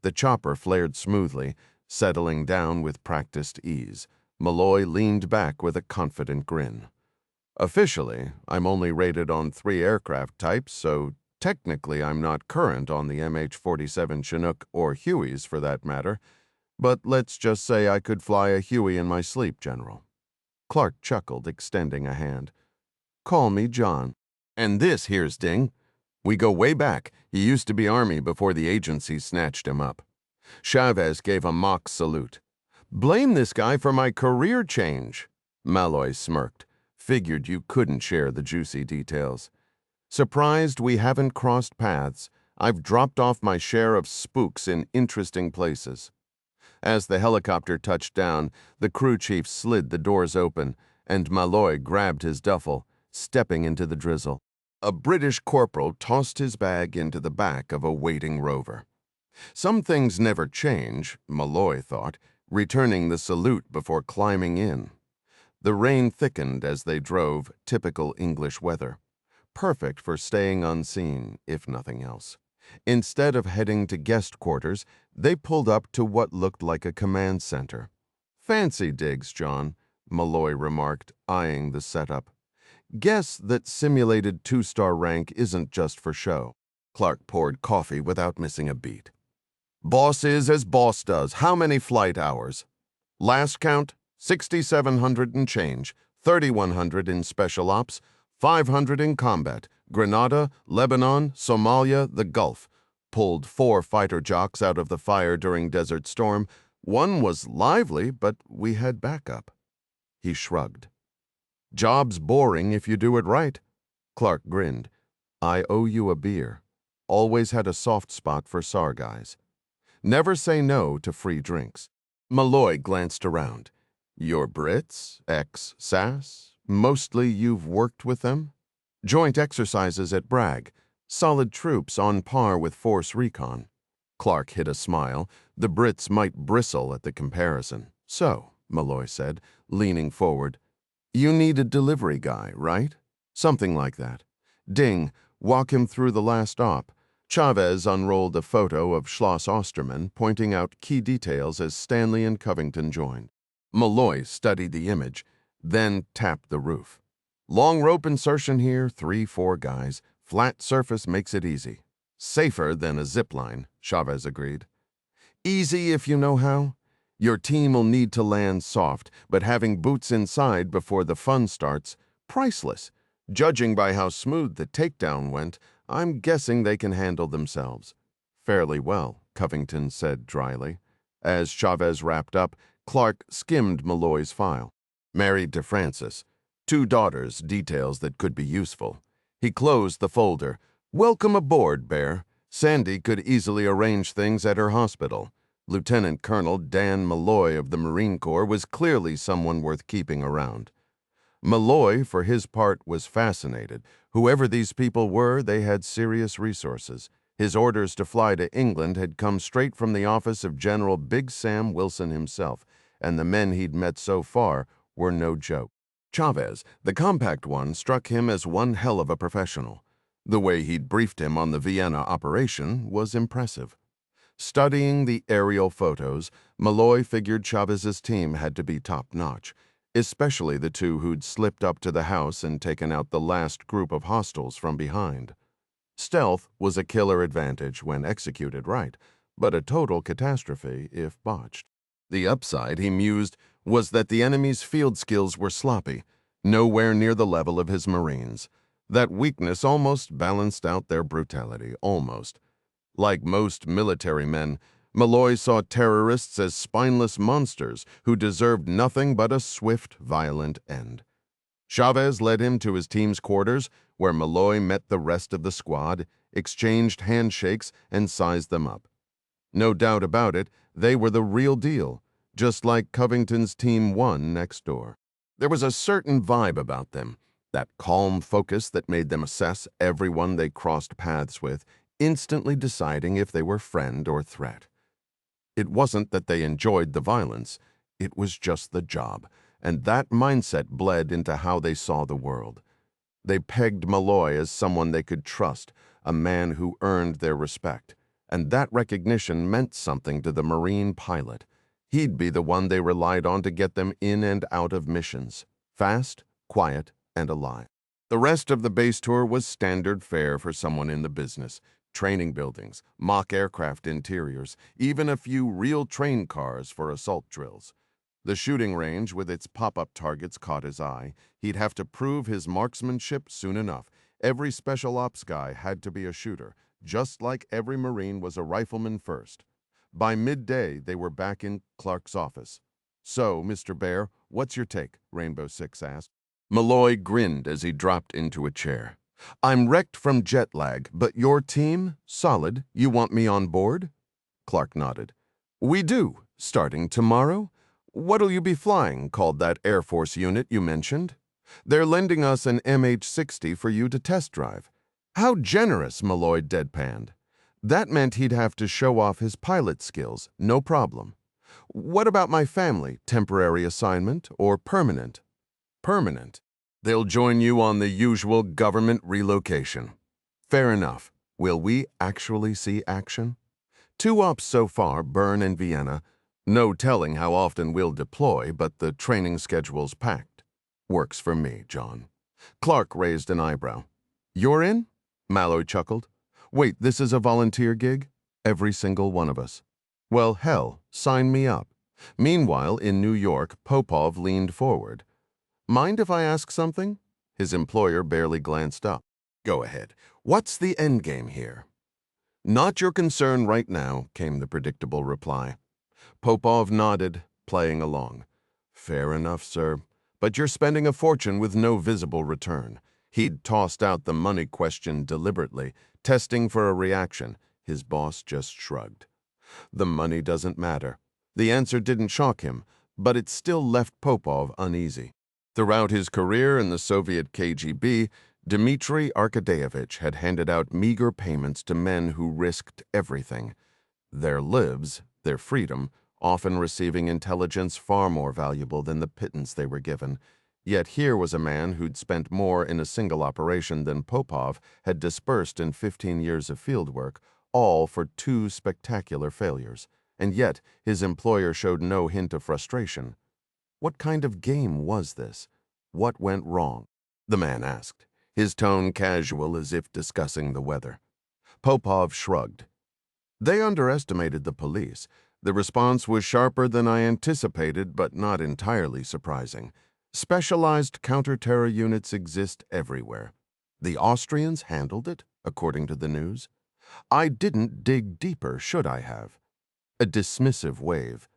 The chopper flared smoothly, settling down with practiced ease. Malloy leaned back with a confident grin. Officially, I'm only rated on 3 aircraft types, so technically I'm not current on the MH-47 Chinook or Hueys for that matter, but let's just say I could fly a Huey in my sleep, General. Clark chuckled, extending a hand. Call me John. And this here's Ding. We go way back. He used to be Army before the agency snatched him up. Chavez gave a mock salute. Blame this guy for my career change. Malloy smirked. Figured you couldn't share the juicy details. Surprised we haven't crossed paths. I've dropped off my share of spooks in interesting places. As the helicopter touched down, the crew chief slid the doors open, and Malloy grabbed his duffel, stepping into the drizzle. A British corporal tossed his bag into the back of a waiting rover. Some things never change, Malloy thought, returning the salute before climbing in. The rain thickened as they drove, typical English weather. Perfect for staying unseen, if nothing else. Instead of heading to guest quarters, they pulled up to what looked like a command center. "Fancy digs, John," Malloy remarked, eyeing the setup. "Guess that simulated two-star rank isn't just for show." Clark poured coffee without missing a beat. "Boss is as boss does. How many flight hours?" "Last count, 6,700 and change, 3,100 in special ops, 500 in combat, Grenada, Lebanon, Somalia, the Gulf. Pulled 4 fighter jocks out of the fire during Desert Storm. One was lively, but we had backup." He shrugged. "Job's boring if you do it right." Clark grinned. "I owe you a beer. Always had a soft spot for SAR guys. Never say no to free drinks." Malloy glanced around. "Your Brits, ex-SAS? Mostly you've worked with them?" "Joint exercises at Bragg. Solid troops on par with Force Recon." Clark hid a smile. The Brits might bristle at the comparison. "So," Malloy said, leaning forward, "you need a delivery guy, right?" "Something like that." "Ding, walk him through the last op." Chavez unrolled a photo of Schloss Osterman, pointing out key details as Stanley and Covington joined. Malloy studied the image, then tapped the roof. "Long rope insertion here, 3-4 guys. Flat surface makes it easy." "Safer than a zip line," Chavez agreed. "Easy if you know how. Your team will need to land soft, but having boots inside before the fun starts, priceless. Judging by how smooth the takedown went, I'm guessing they can handle themselves." "Fairly well," Covington said dryly. As Chavez wrapped up, Clark skimmed Malloy's file. "Married to Frances. 2 daughters, details that could be useful." He closed the folder. "Welcome aboard, Bear. Sandy could easily arrange things at her hospital." Lieutenant Colonel Dan Malloy of the Marine Corps was clearly someone worth keeping around. Malloy, for his part, was fascinated. Whoever these people were, they had serious resources. His orders to fly to England had come straight from the office of General Big Sam Wilson himself, and the men he'd met so far were no joke. Chavez, the compact one, struck him as one hell of a professional. The way he'd briefed him on the Vienna operation was impressive. Studying the aerial photos, Malloy figured Chavez's team had to be top-notch, especially the 2 who'd slipped up to the house and taken out the last group of hostiles from behind. Stealth was a killer advantage when executed right, but a total catastrophe if botched. The upside, he mused, was that the enemy's field skills were sloppy, nowhere near the level of his Marines. That weakness almost balanced out their brutality, almost. Like most military men, Malloy saw terrorists as spineless monsters who deserved nothing but a swift, violent end. Chavez led him to his team's quarters, where Malloy met the rest of the squad, exchanged handshakes, and sized them up. No doubt about it, they were the real deal, just like Covington's Team 1 next door. There was a certain vibe about them, that calm focus that made them assess everyone they crossed paths with, instantly deciding if they were friend or threat. It wasn't that they enjoyed the violence, it was just the job, and that mindset bled into how they saw the world. They pegged Malloy as someone they could trust, a man who earned their respect, and that recognition meant something to the Marine pilot. He'd be the one they relied on to get them in and out of missions, fast, quiet, and alive. The rest of the base tour was standard fare for someone in the business. Training buildings, mock aircraft interiors, even a few real train cars for assault drills. The shooting range with its pop-up targets caught his eye. He'd have to prove his marksmanship soon enough. Every special ops guy had to be a shooter, just like every Marine was a rifleman first. By midday, they were back in Clark's office. "So, Mr. Bear, what's your take?" Rainbow Six asked. Malloy grinned as he dropped into a chair. "I'm wrecked from jet lag, but your team? Solid. You want me on board?" Clark nodded. "We do. Starting tomorrow? What'll you be flying?" called that Air Force unit you mentioned. "They're lending us an MH-60 for you to test drive." "How generous," Malloy deadpanned. That meant he'd have to show off his pilot skills, no problem. "What about my family? Temporary assignment or permanent?" Permanent. They'll join you on the usual government relocation. Fair enough. Will we actually see action? 2 ops so far, Bern and Vienna. No telling how often we'll deploy, but the training schedule's packed. Works for me, John. Clark raised an eyebrow. You're in? Malloy chuckled. Wait, this is a volunteer gig? Every single one of us. Well, hell, sign me up. Meanwhile, in New York, Popov leaned forward. Mind if I ask something? His employer barely glanced up. Go ahead. What's the endgame here? Not your concern right now, came the predictable reply. Popov nodded, playing along. Fair enough, sir. But you're spending a fortune with no visible return. He'd tossed out the money question deliberately, testing for a reaction. His boss just shrugged. The money doesn't matter. The answer didn't shock him, but it still left Popov uneasy. Throughout his career in the Soviet KGB, Dmitry Arkadeyevich had handed out meager payments to men who risked everything. Their lives, their freedom, often receiving intelligence far more valuable than the pittance they were given. Yet here was a man who'd spent more in a single operation than Popov had dispersed in 15 years of fieldwork, all for 2 spectacular failures. And yet his employer showed no hint of frustration. What kind of game was this? What went wrong? The man asked, his tone casual as if discussing the weather. Popov shrugged. They underestimated the police. The response was sharper than I anticipated, but not entirely surprising. Specialized counter-terror units exist everywhere. The Austrians handled it, according to the news. I didn't dig deeper, should I have? A dismissive wave.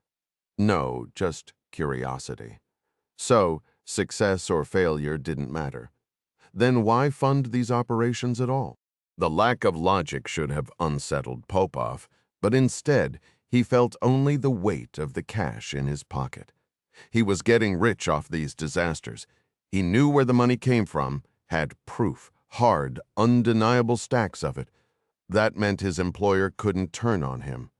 No, just curiosity. So, success or failure didn't matter. Then why fund these operations at all? The lack of logic should have unsettled Popov, but instead, he felt only the weight of the cash in his pocket. He was getting rich off these disasters. He knew where the money came from, had proof, hard, undeniable stacks of it. That meant his employer couldn't turn on him.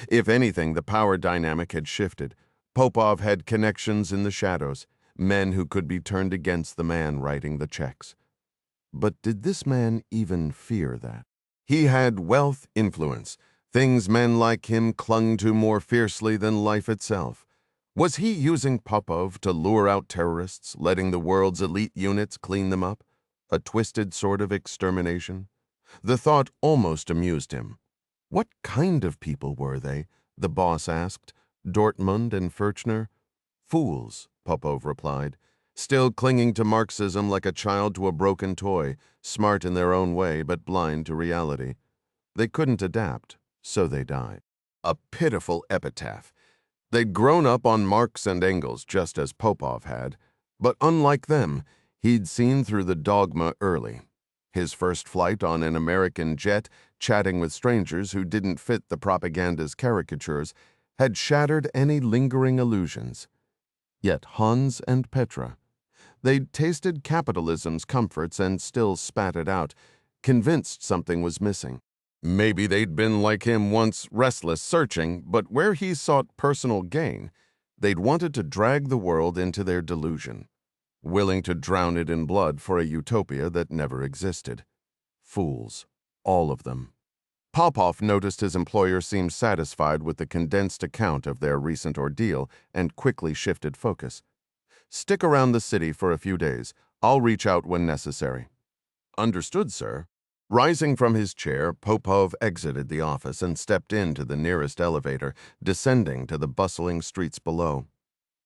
If anything, the power dynamic had shifted. Popov had connections in the shadows, men who could be turned against the man writing the checks. But did this man even fear that? He had wealth, influence, things men like him clung to more fiercely than life itself. Was he using Popov to lure out terrorists, letting the world's elite units clean them up? A twisted sort of extermination? The thought almost amused him. What kind of people were they? The boss asked. Dortmund and Furchner? Fools, Popov replied, still clinging to Marxism like a child to a broken toy, smart in their own way but blind to reality. They couldn't adapt, so they died. A pitiful epitaph. They'd grown up on Marx and Engels just as Popov had, but unlike them, he'd seen through the dogma early. His first flight on an American jet, chatting with strangers who didn't fit the propaganda's caricatures, had shattered any lingering illusions. Yet Hans and Petra, they'd tasted capitalism's comforts and still spat it out, convinced something was missing. Maybe they'd been like him once, restless, searching, but where he sought personal gain, they'd wanted to drag the world into their delusion, willing to drown it in blood for a utopia that never existed. Fools, all of them. Popov noticed his employer seemed satisfied with the condensed account of their recent ordeal and quickly shifted focus. Stick around the city for a few days. I'll reach out when necessary. Understood, sir. Rising from his chair, Popov exited the office and stepped into the nearest elevator, descending to the bustling streets below.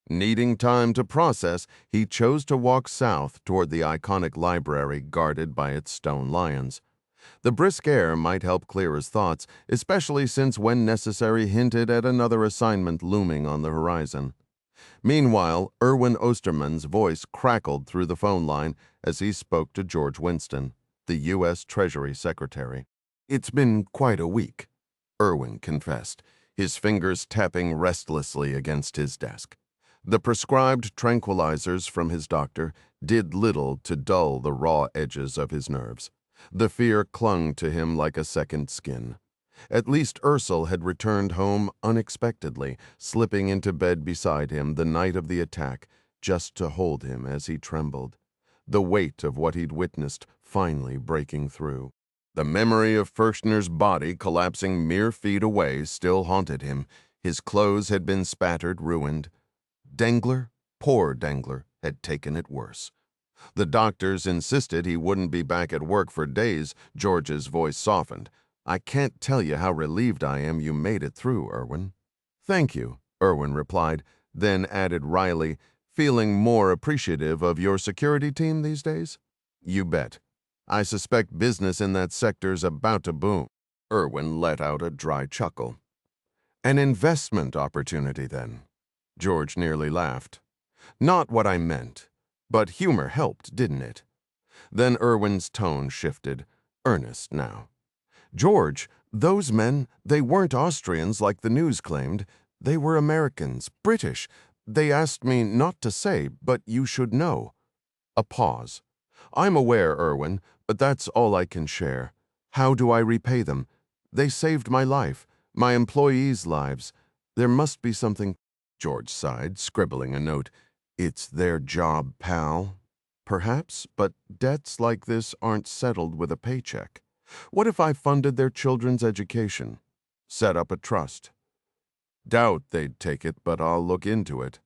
Needing time to process, he chose to walk south toward the iconic library guarded by its stone lions. The brisk air might help clear his thoughts, especially since when necessary hinted at another assignment looming on the horizon. Meanwhile, Erwin Osterman's voice crackled through the phone line as he spoke to George Winston, the U.S. Treasury Secretary. It's been quite a week, Erwin confessed, his fingers tapping restlessly against his desk. The prescribed tranquilizers from his doctor did little to dull the raw edges of his nerves. The fear clung to him like a second skin. At least Ursel had returned home unexpectedly, slipping into bed beside him the night of the attack, just to hold him as he trembled, the weight of what he'd witnessed finally breaking through. The memory of Furchner's body collapsing mere feet away still haunted him. His clothes had been spattered, ruined. Dengler, poor Dengler, had taken it worse. The doctors insisted he wouldn't be back at work for days. George's voice softened. "I can't tell you how relieved I am you made it through, Irwin." "Thank you," Irwin replied, then added wryly, "Feeling more appreciative of your security team these days?" "You bet. I suspect business in that sector's about to boom." Irwin let out a dry chuckle. "An investment opportunity, then?" George nearly laughed. "Not what I meant, but humor helped, didn't it?" Then Irwin's tone shifted, earnest now. "George, those men, they weren't Austrians like the news claimed. They were Americans, British. They asked me not to say, but you should know." A pause. "I'm aware, Irwin, but that's all I can share. How do I repay them? They saved my life, my employees' lives. There must be something—" George sighed, scribbling a note. "It's their job, pal." "Perhaps, but debts like this aren't settled with a paycheck. What if I funded their children's education? Set up a trust?" "Doubt they'd take it, but I'll look into it."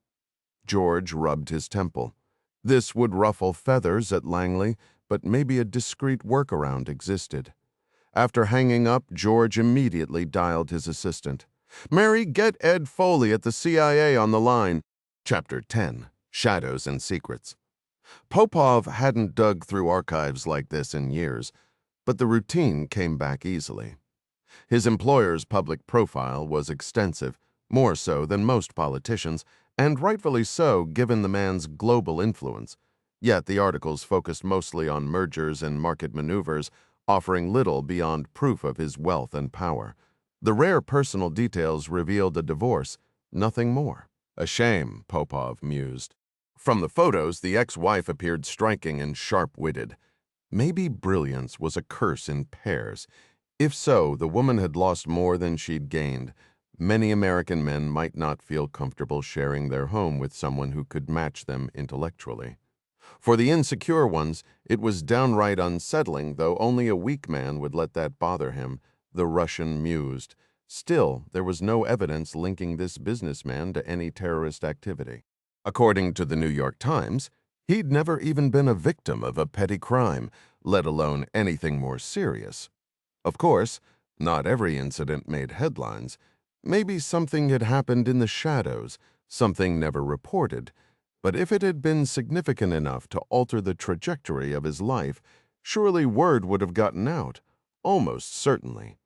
George rubbed his temple. This would ruffle feathers at Langley, but maybe a discreet workaround existed. After hanging up, George immediately dialed his assistant. "Mary, get Ed Foley at the CIA on the line." Chapter 10. Shadows and Secrets. Popov hadn't dug through archives like this in years, but the routine came back easily. His employer's public profile was extensive, more so than most politicians, and rightfully so given the man's global influence. Yet the articles focused mostly on mergers and market maneuvers, offering little beyond proof of his wealth and power. The rare personal details revealed a divorce, nothing more. "A shame," Popov mused. From the photos, the ex-wife appeared striking and sharp-witted. Maybe brilliance was a curse in pairs. If so, the woman had lost more than she'd gained. Many American men might not feel comfortable sharing their home with someone who could match them intellectually. For the insecure ones, it was downright unsettling, though only a weak man would let that bother him, the Russian mused. Still, there was no evidence linking this businessman to any terrorist activity. According to the New York Times, he'd never even been a victim of a petty crime, let alone anything more serious. Of course, not every incident made headlines. Maybe something had happened in the shadows, something never reported. But if it had been significant enough to alter the trajectory of his life, surely word would have gotten out. Almost certainly.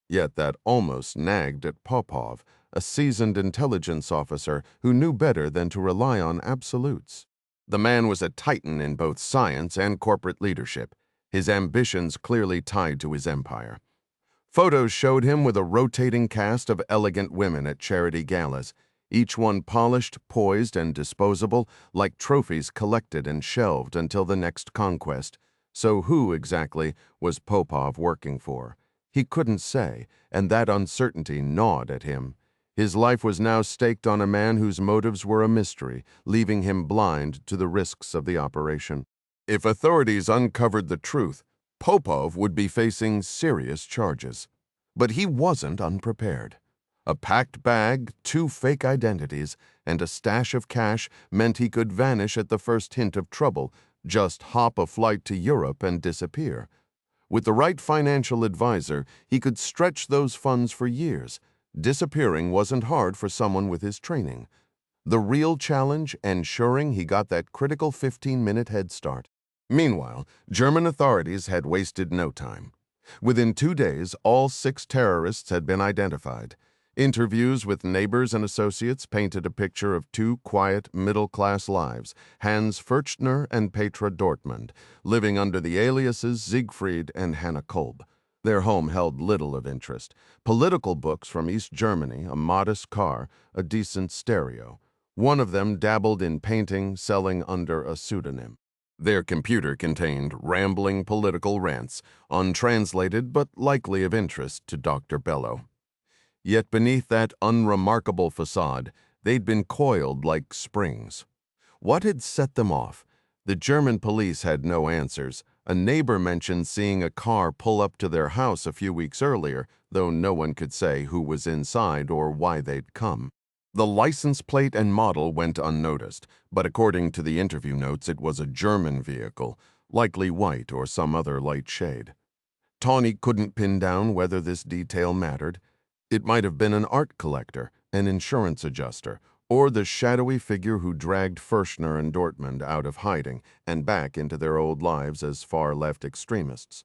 Yet that almost nagged at Popov, a seasoned intelligence officer who knew better than to rely on absolutes. The man was a titan in both science and corporate leadership, his ambitions clearly tied to his empire. Photos showed him with a rotating cast of elegant women at charity galas, each one polished, poised, and disposable, like trophies collected and shelved until the next conquest. So who, exactly, was Popov working for? He couldn't say, and that uncertainty gnawed at him. His life was now staked on a man whose motives were a mystery, leaving him blind to the risks of the operation. If authorities uncovered the truth, Popov would be facing serious charges. But he wasn't unprepared. A packed bag, 2 fake identities, and a stash of cash meant he could vanish at the first hint of trouble, just hop a flight to Europe and disappear. With the right financial advisor, he could stretch those funds for years. Disappearing wasn't hard for someone with his training. The real challenge, ensuring he got that critical 15-minute head start. Meanwhile, German authorities had wasted no time. Within 2 days, all 6 terrorists had been identified. Interviews with neighbors and associates painted a picture of 2 quiet, middle-class lives, Hans Furchner and Petra Dortmund, living under the aliases Siegfried and Hannah Kolb. Their home held little of interest. Political books from East Germany, a modest car, a decent stereo. One of them dabbled in painting, selling under a pseudonym. Their computer contained rambling political rants, untranslated but likely of interest to Dr. Bellow. Yet beneath that unremarkable facade, they'd been coiled like springs. What had set them off? The German police had no answers. A neighbor mentioned seeing a car pull up to their house a few weeks earlier, though no one could say who was inside or why they'd come. The license plate and model went unnoticed, but according to the interview notes, it was a German vehicle, likely white or some other light shade. Tawny couldn't pin down whether this detail mattered. It might have been an art collector, an insurance adjuster, or the shadowy figure who dragged Furchner and Dortmund out of hiding and back into their old lives as far-left extremists.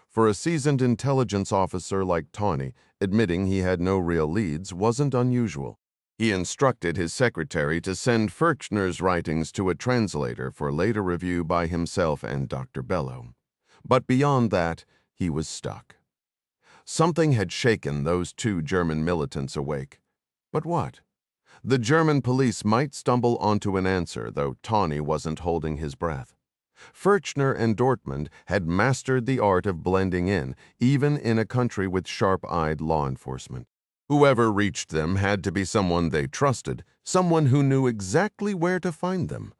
For a seasoned intelligence officer like Tawny, admitting he had no real leads wasn't unusual. He instructed his secretary to send Furchner's writings to a translator for later review by himself and Dr. Bellow. But beyond that, he was stuck. Something had shaken those two German militants awake. But what? The German police might stumble onto an answer, though Tawny wasn't holding his breath. Furchner and Dortmund had mastered the art of blending in, even in a country with sharp-eyed law enforcement. Whoever reached them had to be someone they trusted, someone who knew exactly where to find them.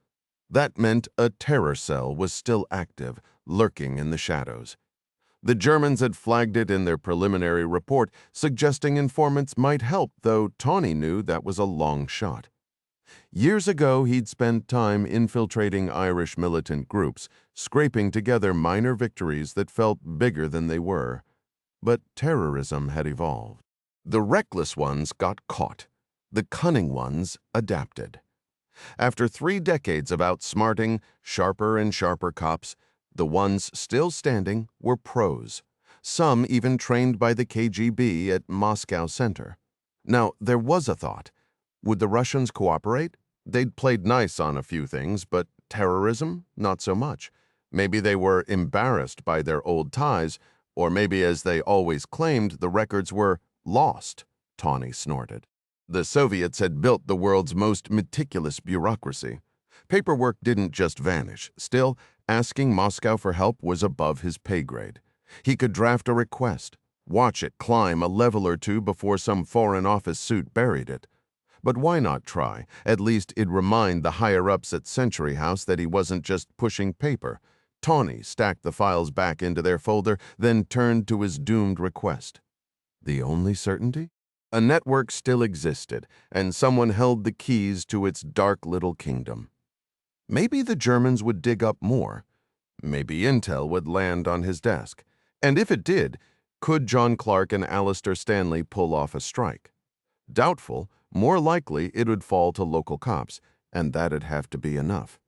That meant a terror cell was still active, lurking in the shadows. The Germans had flagged it in their preliminary report, suggesting informants might help, though Tawny knew that was a long shot. Years ago, he'd spent time infiltrating Irish militant groups, scraping together minor victories that felt bigger than they were. But terrorism had evolved. The reckless ones got caught. The cunning ones adapted. After 3 decades of outsmarting sharper and sharper cops, the ones still standing were pros, some even trained by the KGB at Moscow Center. Now, there was a thought. Would the Russians cooperate? They'd played nice on a few things, but terrorism? Not so much. Maybe they were embarrassed by their old ties, or maybe, as they always claimed, the records were lost, Tawny snorted. The Soviets had built the world's most meticulous bureaucracy. Paperwork didn't just vanish. Still, asking Moscow for help was above his pay grade. He could draft a request, watch it climb a level or two before some Foreign Office suit buried it. But why not try? At least it'd remind the higher-ups at Century House that he wasn't just pushing paper. Tawny stacked the files back into their folder, then turned to his doomed request. The only certainty? A network still existed, and someone held the keys to its dark little kingdom. Maybe the Germans would dig up more. Maybe intel would land on his desk. And if it did, could John Clark and Alistair Stanley pull off a strike? Doubtful. More likely it would fall to local cops, and that'd have to be enough.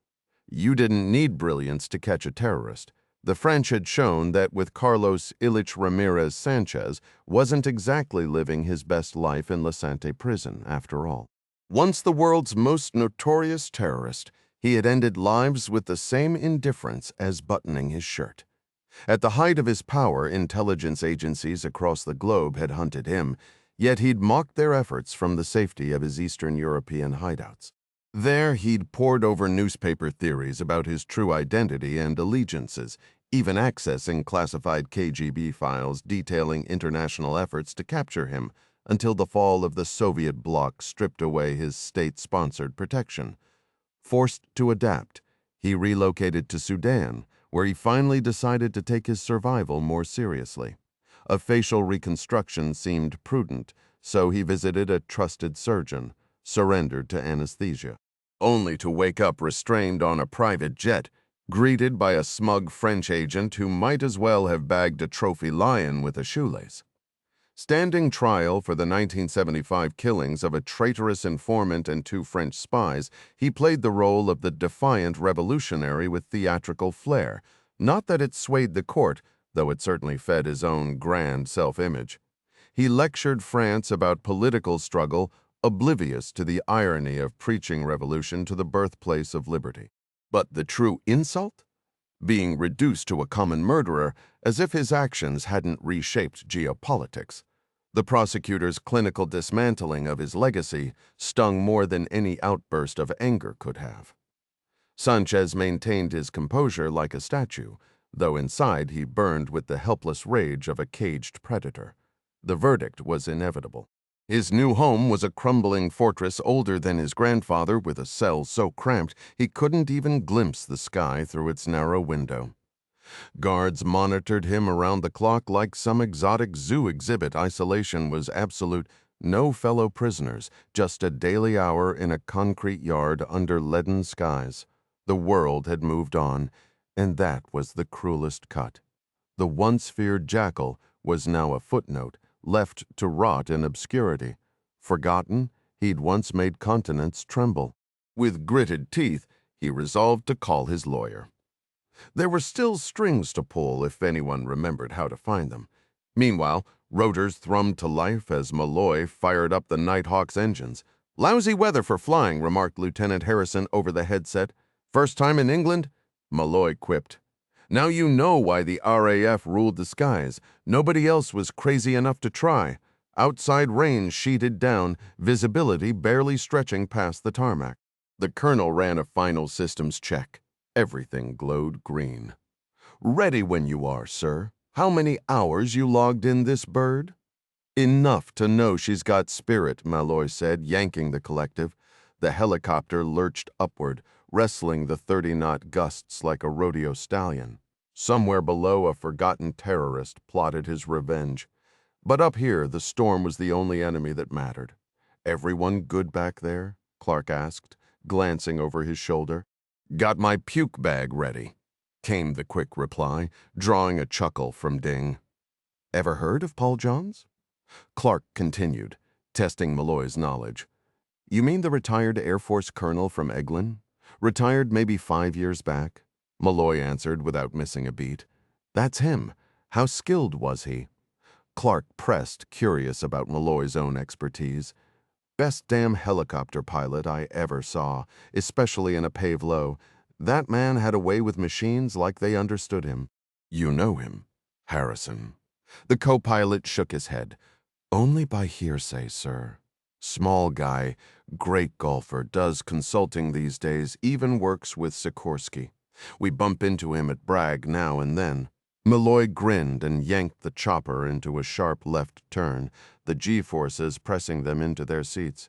You didn't need brilliance to catch a terrorist. The French had shown that with Carlos Ilich Ramirez Sanchez wasn't exactly living his best life in La Sante prison, after all. Once the world's most notorious terrorist, he had ended lives with the same indifference as buttoning his shirt. At the height of his power, intelligence agencies across the globe had hunted him, yet he'd mocked their efforts from the safety of his Eastern European hideouts. There, he'd pored over newspaper theories about his true identity and allegiances, even accessing classified KGB files detailing international efforts to capture him, until the fall of the Soviet bloc stripped away his state-sponsored protection. Forced to adapt, he relocated to Sudan, where he finally decided to take his survival more seriously. A facial reconstruction seemed prudent, so he visited a trusted surgeon, surrendered to anesthesia, only to wake up restrained on a private jet, greeted by a smug French agent who might as well have bagged a trophy lion with a shoelace. Standing trial for the 1975 killings of a traitorous informant and 2 French spies, he played the role of the defiant revolutionary with theatrical flair. Not that it swayed the court, though it certainly fed his own grand self-image. He lectured France about political struggle, oblivious to the irony of preaching revolution to the birthplace of liberty. But the true insult? Being reduced to a common murderer, as if his actions hadn't reshaped geopolitics. The prosecutor's clinical dismantling of his legacy stung more than any outburst of anger could have. Sanchez maintained his composure like a statue, though inside he burned with the helpless rage of a caged predator. The verdict was inevitable. His new home was a crumbling fortress older than his grandfather, with a cell so cramped he couldn't even glimpse the sky through its narrow window. Guards monitored him around the clock like some exotic zoo exhibit. Isolation was absolute. No fellow prisoners, just a daily hour in a concrete yard under leaden skies. The world had moved on, and that was the cruelest cut. The once feared jackal was now a footnote, left to rot in obscurity. Forgotten, he'd once made continents tremble. With gritted teeth, he resolved to call his lawyer. There were still strings to pull if anyone remembered how to find them. Meanwhile, rotors thrummed to life as Malloy fired up the Nighthawk's engines. "Lousy weather for flying," remarked Lieutenant Harrison over the headset. "First time in England?" Malloy quipped. "Now you know why the RAF ruled the skies. Nobody else was crazy enough to try. Outside range sheeted down, visibility barely stretching past the tarmac." The colonel ran a final systems check. Everything glowed green. "Ready when you are, sir. How many hours you logged in this bird?" "Enough to know she's got spirit," Malloy said, yanking the collective. The helicopter lurched upward, wrestling the 30-knot gusts like a rodeo stallion. Somewhere below, a forgotten terrorist plotted his revenge. But up here, the storm was the only enemy that mattered. "Everyone good back there?" Clark asked, glancing over his shoulder. "Got my puke bag ready," came the quick reply, drawing a chuckle from Ding. "Ever heard of Paul Johns?" Clark continued, testing Malloy's knowledge. "You mean the retired Air Force colonel from Eglin? Retired maybe 5 years back?" Malloy answered without missing a beat. "That's him. How skilled was he?" Clark pressed, curious about Malloy's own expertise. "Best damn helicopter pilot I ever saw, especially in a pave low. That man had a way with machines like they understood him." "You know him?" "Harrison." The co-pilot shook his head. "Only by hearsay, sir. Small guy, great golfer, does consulting these days, even works with Sikorsky. We bump into him at Bragg now and then." Malloy grinned and yanked the chopper into a sharp left turn, the G-forces pressing them into their seats.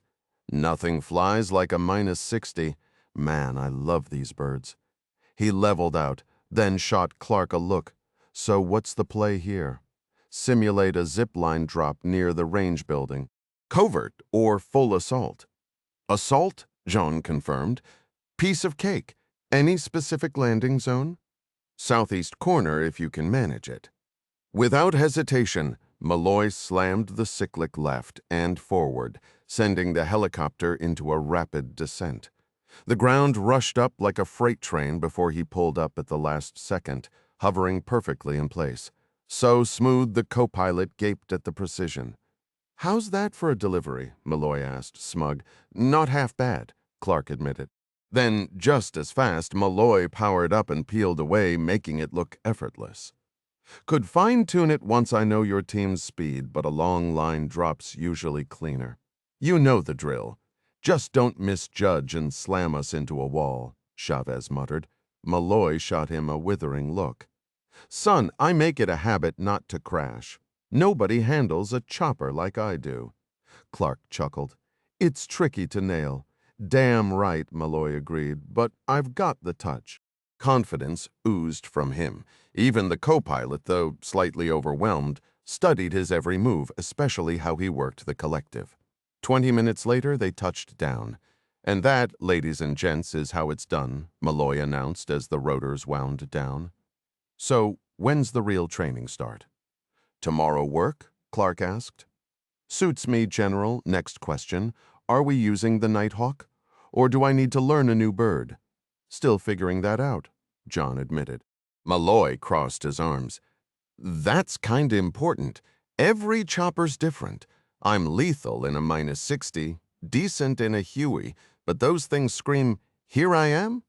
"Nothing flies like a -60. Man, I love these birds." He leveled out, then shot Clark a look. "So what's the play here?" "Simulate a zipline drop near the range building. Covert or full assault?" "Assault," Jean confirmed. "Piece of cake. Any specific landing zone?" "Southeast corner if you can manage it." Without hesitation, Malloy slammed the cyclic left and forward, sending the helicopter into a rapid descent. The ground rushed up like a freight train before he pulled up at the last second, hovering perfectly in place. So smooth the co-pilot gaped at the precision. "How's that for a delivery?" Malloy asked, smug. "Not half bad," Clark admitted. Then, just as fast, Malloy powered up and peeled away, making it look effortless. "Could fine-tune it once I know your team's speed, but a long line drop's usually cleaner. You know the drill. Just don't misjudge and slam us into a wall," Chavez muttered. Malloy shot him a withering look. "Son, I make it a habit not to crash. Nobody handles a chopper like I do." Clark chuckled. "It's tricky to nail." "Damn right," Malloy agreed, "but I've got the touch." Confidence oozed from him. Even the co-pilot, though slightly overwhelmed, studied his every move, especially how he worked the collective. 20 minutes later, they touched down. "And that, ladies and gents, is how it's done," Malloy announced as the rotors wound down. "So, when's the real training start?" "Tomorrow work?" Clark asked. "Suits me, General. Next question. Are we using the Nighthawk? Or do I need to learn a new bird?" "Still figuring that out," John admitted. Malloy crossed his arms. "That's kinda important. Every chopper's different. I'm lethal in a -60, decent in a Huey, but those things scream, 'Here I am'?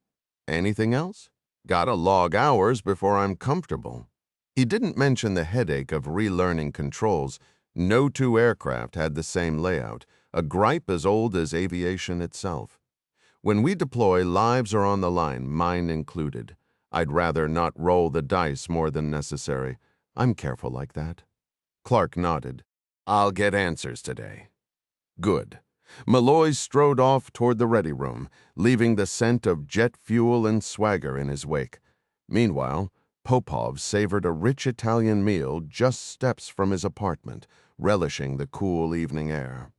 Anything else? Gotta log hours before I'm comfortable." He didn't mention the headache of relearning controls. No two aircraft had the same layout, a gripe as old as aviation itself. "When we deploy, lives are on the line, mine included. I'd rather not roll the dice more than necessary. I'm careful like that." Clark nodded. "I'll get answers today." Good. Malloy strode off toward the ready room, leaving the scent of jet fuel and swagger in his wake. Meanwhile, Popov savored a rich Italian meal just steps from his apartment, relishing the cool evening air.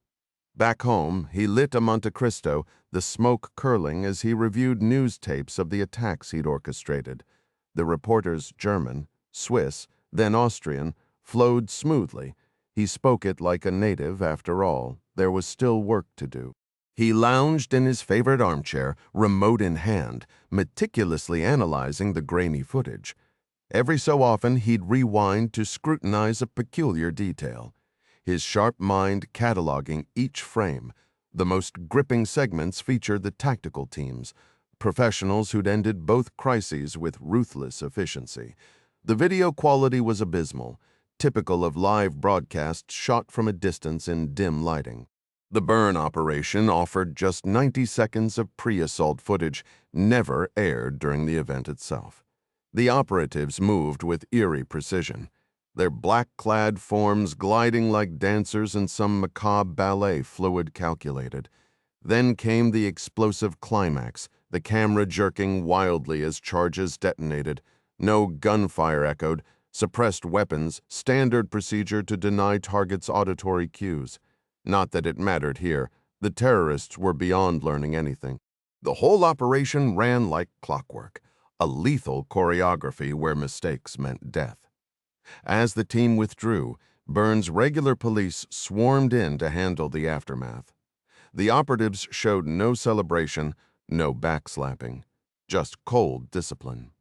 Back home, he lit a Monte Cristo, the smoke curling as he reviewed news tapes of the attacks he'd orchestrated. The reporters, German, Swiss, then Austrian, flowed smoothly. He spoke it like a native, after all. There was still work to do. He lounged in his favorite armchair, remote in hand, meticulously analyzing the grainy footage. Every so often, he'd rewind to scrutinize a peculiar detail, his sharp mind cataloging each frame. The most gripping segments featured the tactical teams, professionals who'd ended both crises with ruthless efficiency. The video quality was abysmal, typical of live broadcasts shot from a distance in dim lighting. The burn operation offered just 90 seconds of pre-assault footage, never aired during the event itself. The operatives moved with eerie precision, their black-clad forms gliding like dancers in some macabre ballet fluid calculated. Then came the explosive climax, the camera jerking wildly as charges detonated. No gunfire echoed, suppressed weapons, standard procedure to deny targets auditory cues. Not that it mattered here. The terrorists were beyond learning anything. The whole operation ran like clockwork, a lethal choreography where mistakes meant death. As the team withdrew, Burns' regular police swarmed in to handle the aftermath. The operatives showed no celebration, no backslapping, just cold discipline.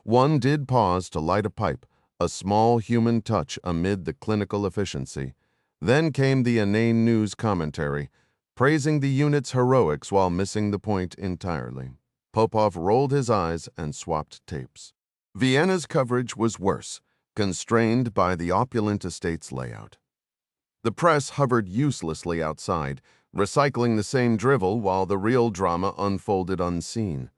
One did pause to light a pipe, a small human touch amid the clinical efficiency. Then came the inane news commentary, praising the unit's heroics while missing the point entirely. Popov rolled his eyes and swapped tapes. Vienna's coverage was worse, constrained by the opulent estate's layout. The press hovered uselessly outside, recycling the same drivel while the real drama unfolded unseen.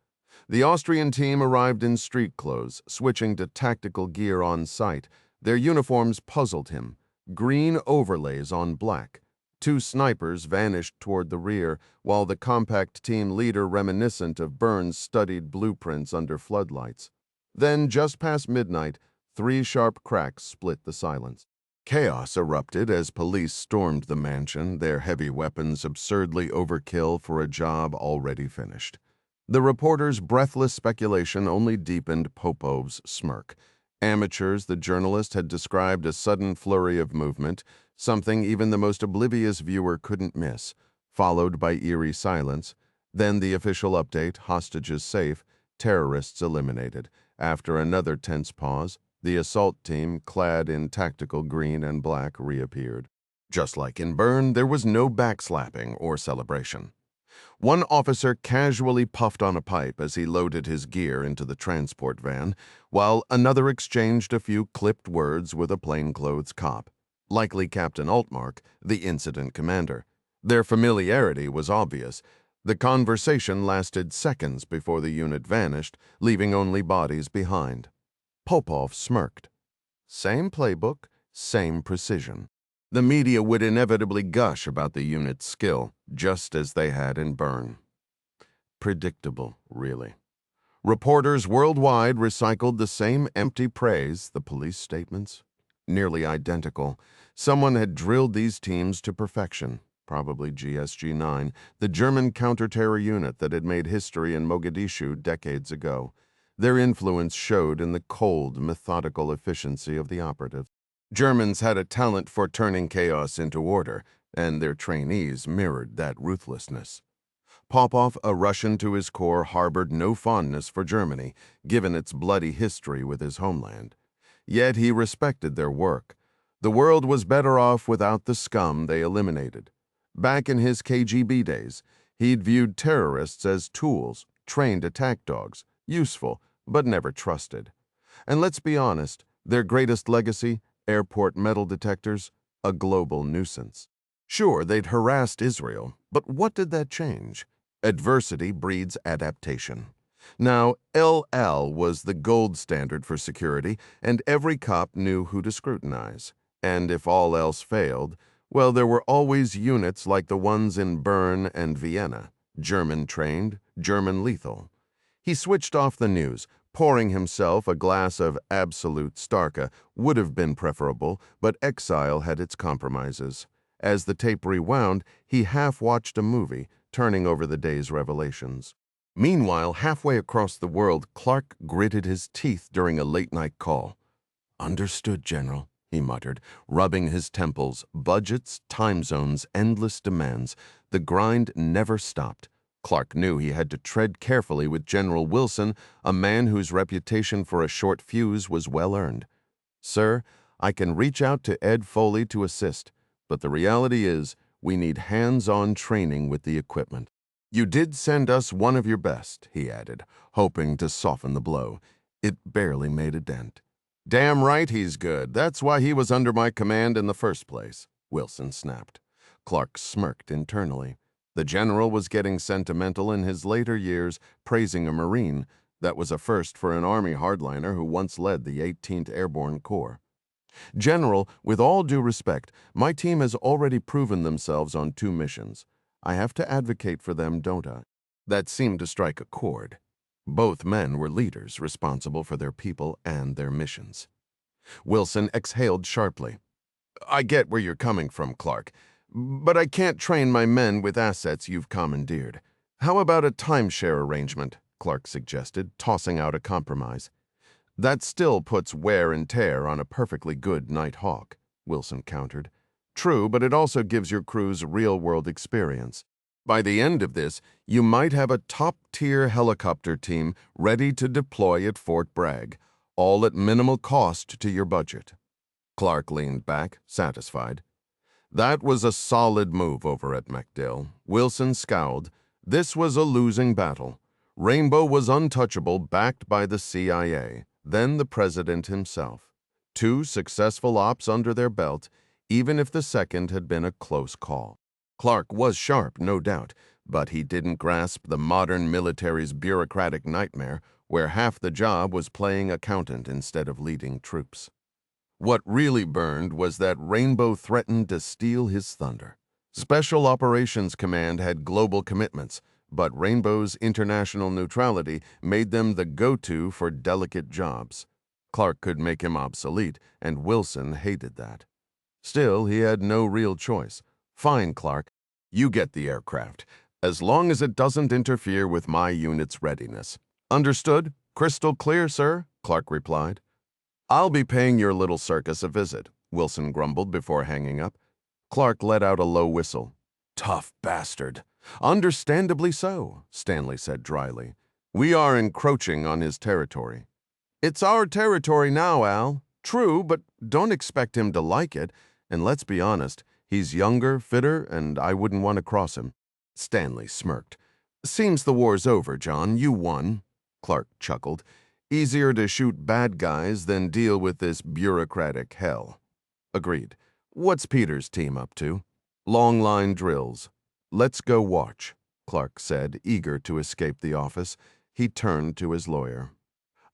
The Austrian team arrived in street clothes, switching to tactical gear on site. Their uniforms puzzled him, green overlays on black. Two snipers vanished toward the rear, while the compact team leader reminiscent of Burns' studied blueprints under floodlights. Then, just past midnight, 3 sharp cracks split the silence. Chaos erupted as police stormed the mansion, their heavy weapons absurdly overkill for a job already finished. The reporter's breathless speculation only deepened Popov's smirk. Amateurs, the journalist had described a sudden flurry of movement, something even the most oblivious viewer couldn't miss, followed by eerie silence. Then the official update, hostages safe, terrorists eliminated. After another tense pause, the assault team, clad in tactical green and black, reappeared. Just like in Bern, there was no backslapping or celebration. One officer casually puffed on a pipe as he loaded his gear into the transport van, while another exchanged a few clipped words with a plainclothes cop, likely Captain Altmark, the incident commander. Their familiarity was obvious. The conversation lasted seconds before the unit vanished, leaving only bodies behind. Popov smirked. Same playbook, same precision. The media would inevitably gush about the unit's skill, just as they had in Bern. Predictable, really. Reporters worldwide recycled the same empty praise, the police statements. Nearly identical. Someone had drilled these teams to perfection, probably GSG-9, the German counter-terror unit that had made history in Mogadishu decades ago. Their influence showed in the cold, methodical efficiency of the operatives. Germans had a talent for turning chaos into order, and their trainees mirrored that ruthlessness. Popov, a Russian to his core, harbored no fondness for Germany, given its bloody history with his homeland. Yet he respected their work. The world was better off without the scum they eliminated. Back in his KGB days, he'd viewed terrorists as tools, trained attack dogs, useful, but never trusted. And let's be honest, their greatest legacy, airport metal detectors, a global nuisance. Sure, they'd harassed Israel, but what did that change? Adversity breeds adaptation. Now, LL was the gold standard for security, and every cop knew who to scrutinize. And if all else failed, Well, there were always units like the ones in Bern and Vienna, German-trained, German-lethal. He switched off the news. Pouring himself a glass of absolute Starka would have been preferable, but exile had its compromises. As the tape rewound, he half-watched a movie, turning over the day's revelations. Meanwhile, halfway across the world, Clark gritted his teeth during a late-night call. "Understood, General," he muttered, rubbing his temples. Budgets, time zones, endless demands. The grind never stopped. Clark knew he had to tread carefully with General Wilson, a man whose reputation for a short fuse was well earned. "Sir, I can reach out to Ed Foley to assist, but the reality is we need hands-on training with the equipment. You did send us one of your best," he added, hoping to soften the blow. It barely made a dent. "Damn right he's good. That's why he was under my command in the first place," Wilson snapped. Clark smirked internally. The general was getting sentimental in his later years, praising a Marine. That was a first for an Army hardliner who once led the 18th Airborne Corps. "General, with all due respect, my team has already proven themselves on 2 missions. I have to advocate for them, don't I?" That seemed to strike a chord. Both men were leaders responsible for their people and their missions. Wilson exhaled sharply. "I get where you're coming from, Clark, but I can't train my men with assets you've commandeered. How about a timeshare arrangement?" Clark suggested, tossing out a compromise. "That still puts wear and tear on a perfectly good Night Hawk," Wilson countered. "True, but it also gives your crews real-world experience. By the end of this, you might have a top-tier helicopter team ready to deploy at Fort Bragg, all at minimal cost to your budget." Clark leaned back, satisfied. That was a solid move over at MacDill. Wilson scowled. This was a losing battle. Rainbow was untouchable, backed by the CIA, then the president himself. 2 successful ops under their belt, even if the second had been a close call. Clark was sharp, no doubt, but he didn't grasp the modern military's bureaucratic nightmare, where half the job was playing accountant instead of leading troops. What really burned was that Rainbow threatened to steal his thunder. Special Operations Command had global commitments, but Rainbow's international neutrality made them the go-to for delicate jobs. Clark could make him obsolete, and Wilson hated that. Still, he had no real choice. "Fine, Clark. You get the aircraft, as long as it doesn't interfere with my unit's readiness." "Understood. Crystal clear, sir," Clark replied. "I'll be paying your little circus a visit," Wilson grumbled before hanging up. Clark let out a low whistle. "Tough bastard." "Understandably so," Stanley said dryly. "We are encroaching on his territory." "It's our territory now, Al. True, but don't expect him to like it. And let's be honest, he's younger, fitter, and I wouldn't want to cross him." Stanley smirked. "Seems the war's over, John. You won." Clark chuckled. "Easier to shoot bad guys than deal with this bureaucratic hell." "Agreed. What's Peter's team up to?" "Long line drills." "Let's go watch," Clark said, eager to escape the office. He turned to his lawyer.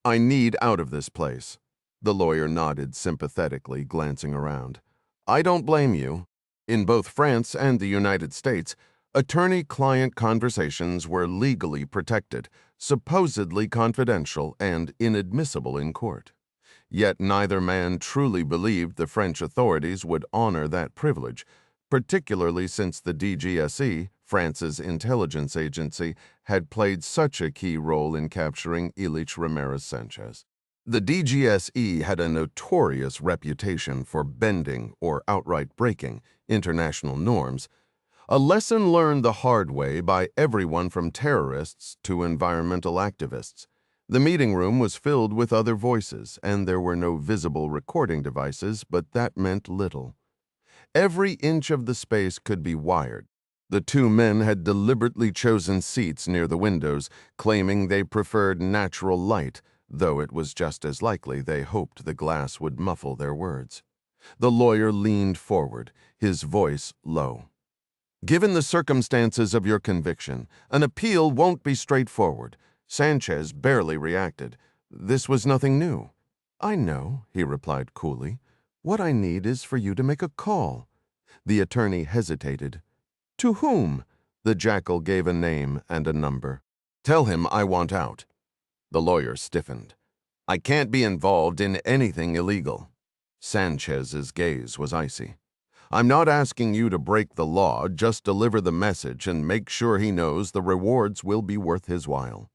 "I need out of this place." The lawyer nodded sympathetically, glancing around. "I don't blame you. In both France and the United States, attorney-client conversations were legally protected, supposedly confidential, and inadmissible in court. Yet neither man truly believed the French authorities would honor that privilege, particularly since the DGSE, France's intelligence agency, had played such a key role in capturing Ilich Ramirez Sanchez. The DGSE had a notorious reputation for bending, or outright breaking, international norms, a lesson learned the hard way by everyone from terrorists to environmental activists. The meeting room was filled with other voices, and there were no visible recording devices, but that meant little. Every inch of the space could be wired. The 2 men had deliberately chosen seats near the windows, claiming they preferred natural light, though it was just as likely they hoped the glass would muffle their words. The lawyer leaned forward, his voice low. "Given the circumstances of your conviction, an appeal won't be straightforward." Sanchez barely reacted. "This was nothing new." "I know," he replied coolly. "What I need is for you to make a call." The attorney hesitated. To whom? The jackal gave a name and a number. Tell him I want out. The lawyer stiffened. I can't be involved in anything illegal. Sanchez's gaze was icy. I'm not asking you to break the law, just deliver the message and make sure he knows the rewards will be worth his while.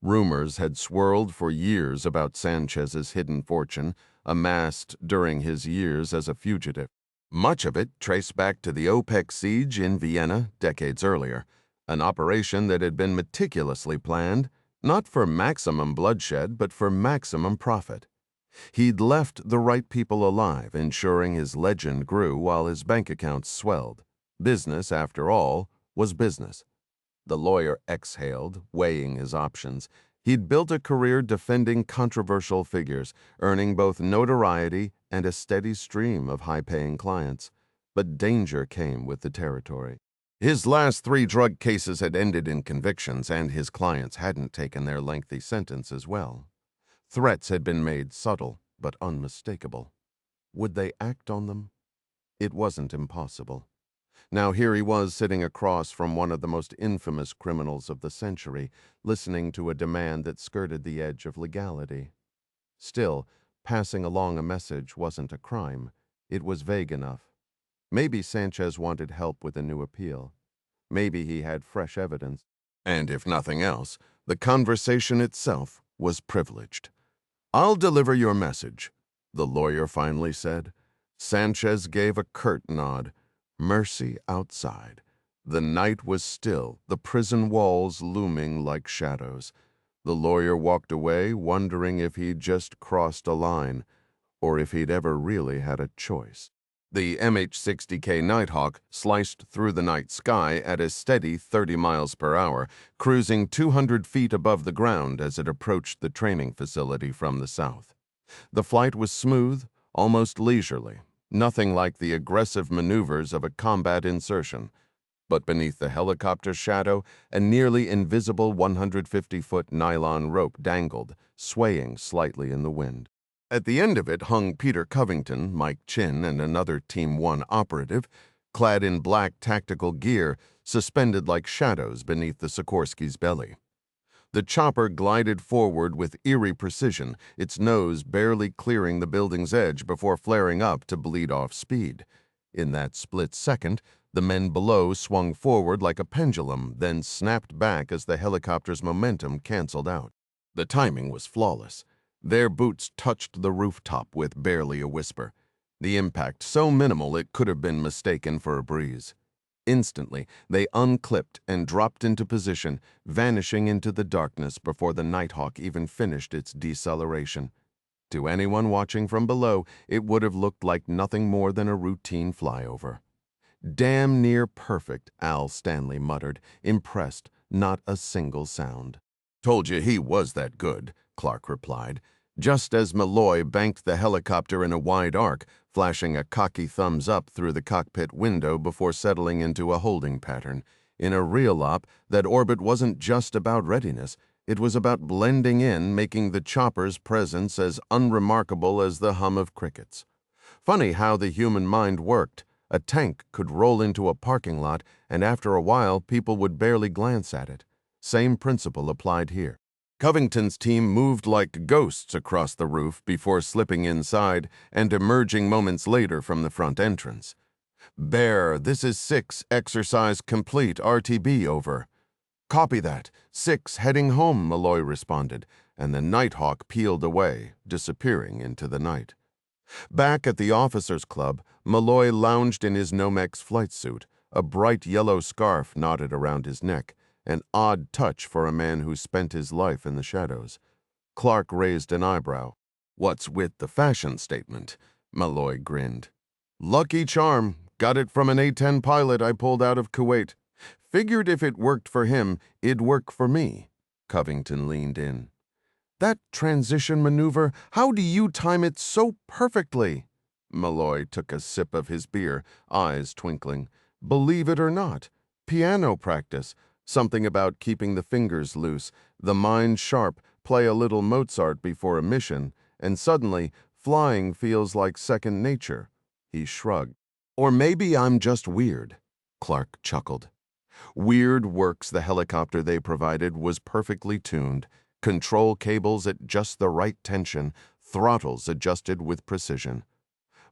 Rumors had swirled for years about Sanchez's hidden fortune, amassed during his years as a fugitive. Much of it traced back to the OPEC siege in Vienna decades earlier, an operation that had been meticulously planned, not for maximum bloodshed, but for maximum profit. He'd left the right people alive, ensuring his legend grew while his bank accounts swelled. Business, after all, was business. The lawyer exhaled, weighing his options. He'd built a career defending controversial figures, earning both notoriety and a steady stream of high-paying clients. But danger came with the territory. His last 3 drug cases had ended in convictions, and his clients hadn't taken their lengthy sentences well. Threats had been made subtle, but unmistakable. Would they act on them? It wasn't impossible. Now here he was sitting across from one of the most infamous criminals of the century, listening to a demand that skirted the edge of legality. Still, passing along a message wasn't a crime. It was vague enough. Maybe Sanchez wanted help with a new appeal. Maybe he had fresh evidence. And if nothing else, the conversation itself was privileged. I'll deliver your message, the lawyer finally said. Sanchez gave a curt nod. Mercy outside. The night was still, the prison walls looming like shadows. The lawyer walked away, wondering if he'd just crossed a line, or if he'd ever really had a choice. The MH-60K Nighthawk sliced through the night sky at a steady 30 miles per hour, cruising 200 feet above the ground as it approached the training facility from the south. The flight was smooth, almost leisurely, nothing like the aggressive maneuvers of a combat insertion. But beneath the helicopter's shadow, a nearly invisible 150-foot nylon rope dangled, swaying slightly in the wind. At the end of it hung Peter Covington, Mike Chin, and another Team 1 operative, clad in black tactical gear, suspended like shadows beneath the Sikorsky's belly. The chopper glided forward with eerie precision, its nose barely clearing the building's edge before flaring up to bleed off speed. In that split second, the men below swung forward like a pendulum, then snapped back as the helicopter's momentum canceled out. The timing was flawless. Their boots touched the rooftop with barely a whisper, the impact so minimal it could have been mistaken for a breeze. Instantly, they unclipped and dropped into position, vanishing into the darkness before the Nighthawk even finished its deceleration. To anyone watching from below, it would have looked like nothing more than a routine flyover. Damn near perfect, Al Stanley muttered, impressed, not a single sound. Told you he was that good, Clark replied, just as Malloy banked the helicopter in a wide arc, flashing a cocky thumbs up through the cockpit window before settling into a holding pattern. In a real op, that orbit wasn't just about readiness. It was about blending in, making the chopper's presence as unremarkable as the hum of crickets. Funny how the human mind worked. A tank could roll into a parking lot, and after a while, people would barely glance at it. Same principle applied here. Covington's team moved like ghosts across the roof before slipping inside and emerging moments later from the front entrance. Bear, this is 6, exercise complete, RTB over. Copy that. 6 heading home, Malloy responded, and the Nighthawk peeled away, disappearing into the night. Back at the officers' club, Malloy lounged in his Nomex flight suit, a bright yellow scarf knotted around his neck, an odd touch for a man who spent his life in the shadows. Clark raised an eyebrow. What's with the fashion statement? Malloy grinned. Lucky charm. Got it from an A-10 pilot I pulled out of Kuwait. Figured if it worked for him, it'd work for me. Covington leaned in. That transition maneuver, how do you time it so perfectly? Malloy took a sip of his beer, eyes twinkling. Believe it or not, piano practice. Something about keeping the fingers loose, the mind sharp, play a little Mozart before a mission, and suddenly, flying feels like second nature. He shrugged. Or maybe I'm just weird, Clark chuckled. Weird Works, the helicopter they provided, was perfectly tuned, control cables at just the right tension, throttles adjusted with precision.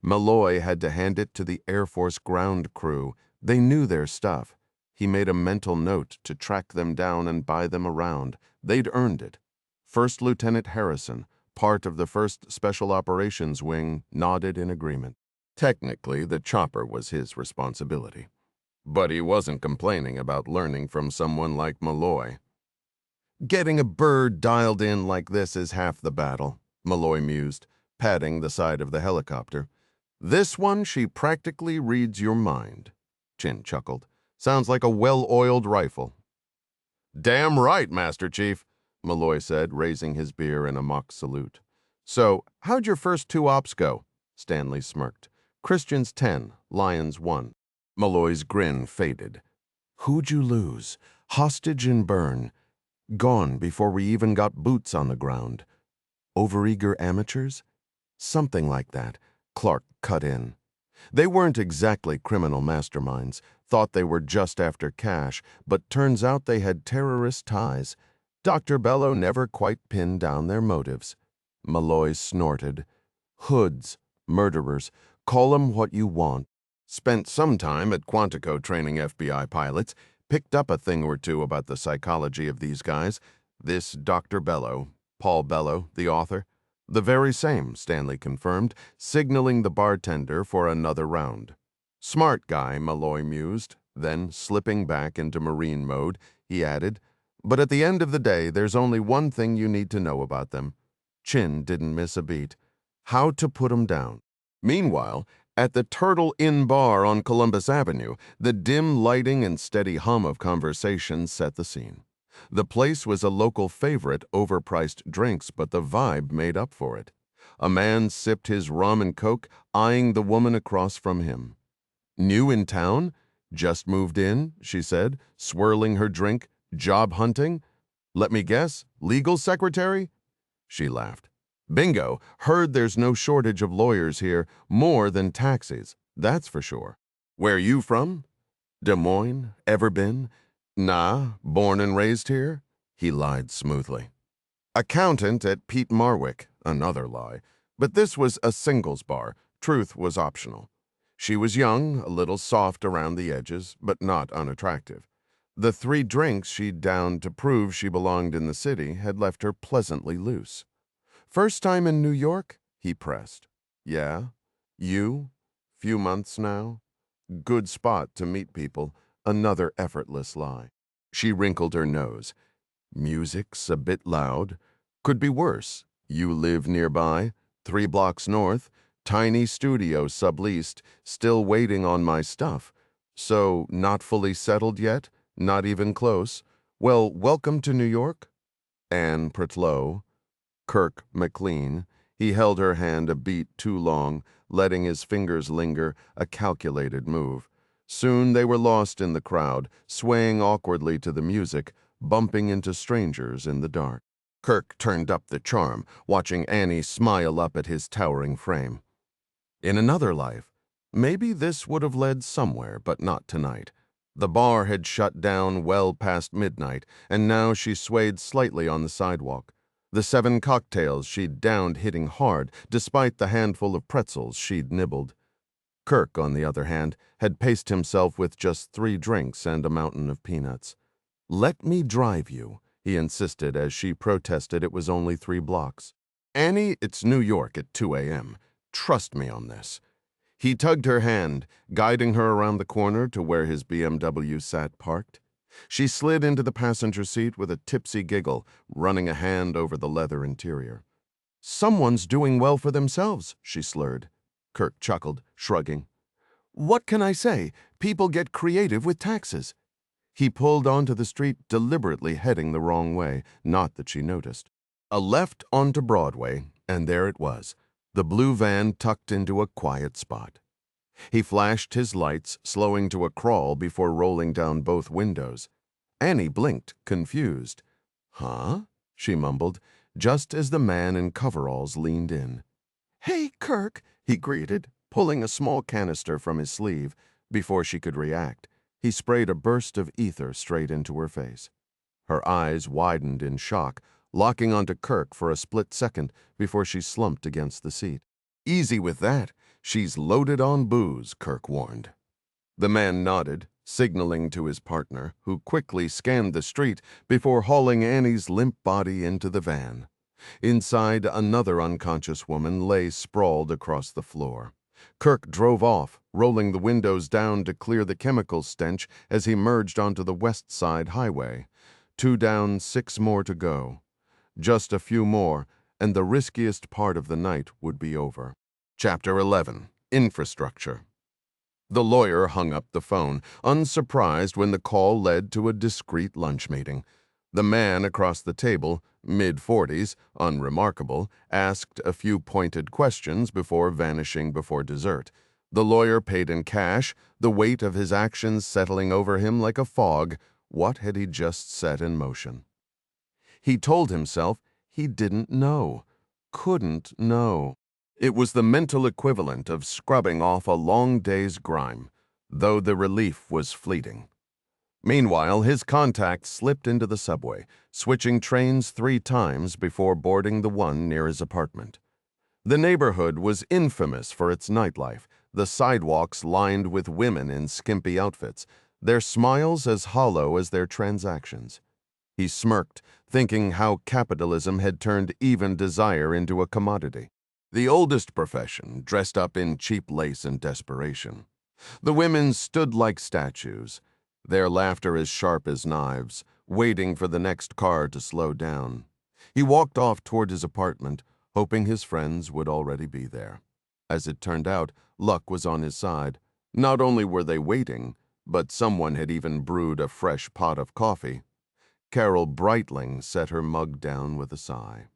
Malloy had to hand it to the Air Force ground crew. They knew their stuff. He made a mental note to track them down and buy them around. They'd earned it. First Lieutenant Harrison, part of the 1st Special Operations Wing, nodded in agreement. Technically, the chopper was his responsibility. But he wasn't complaining about learning from someone like Malloy. Getting a bird dialed in like this is half the battle, Malloy mused, patting the side of the helicopter. This one, she practically reads your mind. Chin chuckled. Sounds like a well-oiled rifle. Damn right, Master Chief, Malloy said, raising his beer in a mock salute. So, how'd your first 2 ops go? Stanley smirked. Christians 10, Lions 1. Malloy's grin faded. Who'd you lose? Hostage and burn. Gone before we even got boots on the ground. Overeager amateurs? Something like that, Clark cut in. They weren't exactly criminal masterminds, thought they were just after cash, but turns out they had terrorist ties. Dr. Bello never quite pinned down their motives. Malloy snorted. Hoods, murderers, call 'em what you want. Spent some time at Quantico training FBI pilots, picked up a thing or two about the psychology of these guys. This Dr. Bello, Paul Bello, the author. The very same, Stanley confirmed, signaling the bartender for another round. Smart guy, Malloy mused. Then, slipping back into Marine mode, he added, but at the end of the day, there's only one thing you need to know about them. Chin didn't miss a beat. How to put 'em down. Meanwhile, at the Turtle Inn bar on Columbus Avenue, the dim lighting and steady hum of conversation set the scene. The place was a local favorite, overpriced drinks, but the vibe made up for it. A man sipped his rum and coke, eyeing the woman across from him. New in town? Just moved in, she said, swirling her drink. Job hunting? Let me guess, legal secretary? She laughed. Bingo, heard there's no shortage of lawyers here, more than taxis, that's for sure. Where you from? Des Moines? Ever been? Nah, born and raised here? He lied smoothly. Accountant at Pete Marwick, another lie. But this was a singles bar, truth was optional. She was young, a little soft around the edges, but not unattractive. The 3 drinks she'd downed to prove she belonged in the city had left her pleasantly loose. First time in New York? He pressed. Yeah? You? Few months now? Good spot to meet people. Another effortless lie. She wrinkled her nose. Music's a bit loud. Could be worse. You live nearby? 3 blocks north? Tiny studio subleased. Still waiting on my stuff. So, not fully settled yet? Not even close? Well, welcome to New York? Anne Pretlow. Kirk McLean. He held her hand a beat too long, letting his fingers linger, a calculated move. Soon they were lost in the crowd, swaying awkwardly to the music, bumping into strangers in the dark. Kirk turned up the charm, watching Annie smile up at his towering frame. In another life, maybe this would have led somewhere, but not tonight. The bar had shut down well past midnight, and now she swayed slightly on the sidewalk. The 7 cocktails she'd downed hitting hard, despite the handful of pretzels she'd nibbled. Kirk, on the other hand, had paced himself with just 3 drinks and a mountain of peanuts. Let me drive you, he insisted as she protested it was only 3 blocks. Annie, it's New York at 2 a.m. Trust me on this. He tugged her hand, guiding her around the corner to where his BMW sat parked. She slid into the passenger seat with a tipsy giggle, running a hand over the leather interior. Someone's doing well for themselves, she slurred. Kirk chuckled, shrugging. What can I say? People get creative with taxes. He pulled onto the street, deliberately heading the wrong way, not that she noticed. A left onto Broadway, and there it was, the blue van tucked into a quiet spot. He flashed his lights, slowing to a crawl before rolling down both windows. Annie blinked, confused. Huh? She mumbled, just as the man in coveralls leaned in. Hey, Kirk, he greeted. Pulling a small canister from his sleeve, before she could react, he sprayed a burst of ether straight into her face. Her eyes widened in shock, locking onto Kirk for a split second before she slumped against the seat. "Easy with that. She's loaded on booze," Kirk warned. The man nodded, signaling to his partner, who quickly scanned the street before hauling Annie's limp body into the van. Inside, another unconscious woman lay sprawled across the floor. Kirk drove off, rolling the windows down to clear the chemical stench as he merged onto the West Side Highway. 2 down, 6 more to go. Just a few more, and the riskiest part of the night would be over. Chapter 11. Infrastructure. The lawyer hung up the phone, unsurprised when the call led to a discreet lunch meeting. The man across the table, mid-40s, unremarkable, asked a few pointed questions before vanishing before dessert. The lawyer paid in cash, the weight of his actions settling over him like a fog. What had he just set in motion? He told himself he didn't know, couldn't know. It was the mental equivalent of scrubbing off a long day's grime, though the relief was fleeting. Meanwhile, his contact slipped into the subway, switching trains 3 times before boarding the one near his apartment. The neighborhood was infamous for its nightlife, the sidewalks lined with women in skimpy outfits, their smiles as hollow as their transactions. He smirked, thinking how capitalism had turned even desire into a commodity. The oldest profession, dressed up in cheap lace and desperation. The women stood like statues, their laughter as sharp as knives, waiting for the next car to slow down. He walked off toward his apartment, hoping his friends would already be there. As it turned out, luck was on his side. Not only were they waiting, but someone had even brewed a fresh pot of coffee. Carol Breitling set her mug down with a sigh.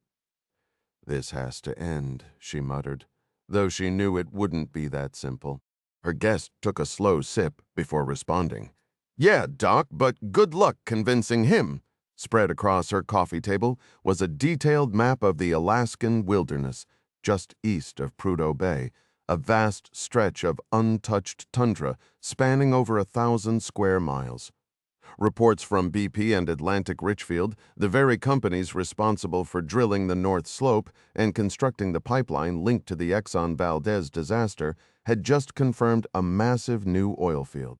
"This has to end," she muttered, though she knew it wouldn't be that simple. Her guest took a slow sip before responding. "Yeah, Doc, but good luck convincing him." Spread across her coffee table was a detailed map of the Alaskan wilderness, just east of Prudhoe Bay, a vast stretch of untouched tundra spanning over 1,000 square miles. Reports from BP and Atlantic Richfield, the very companies responsible for drilling the North Slope and constructing the pipeline linked to the Exxon Valdez disaster, had just confirmed a massive new oil field.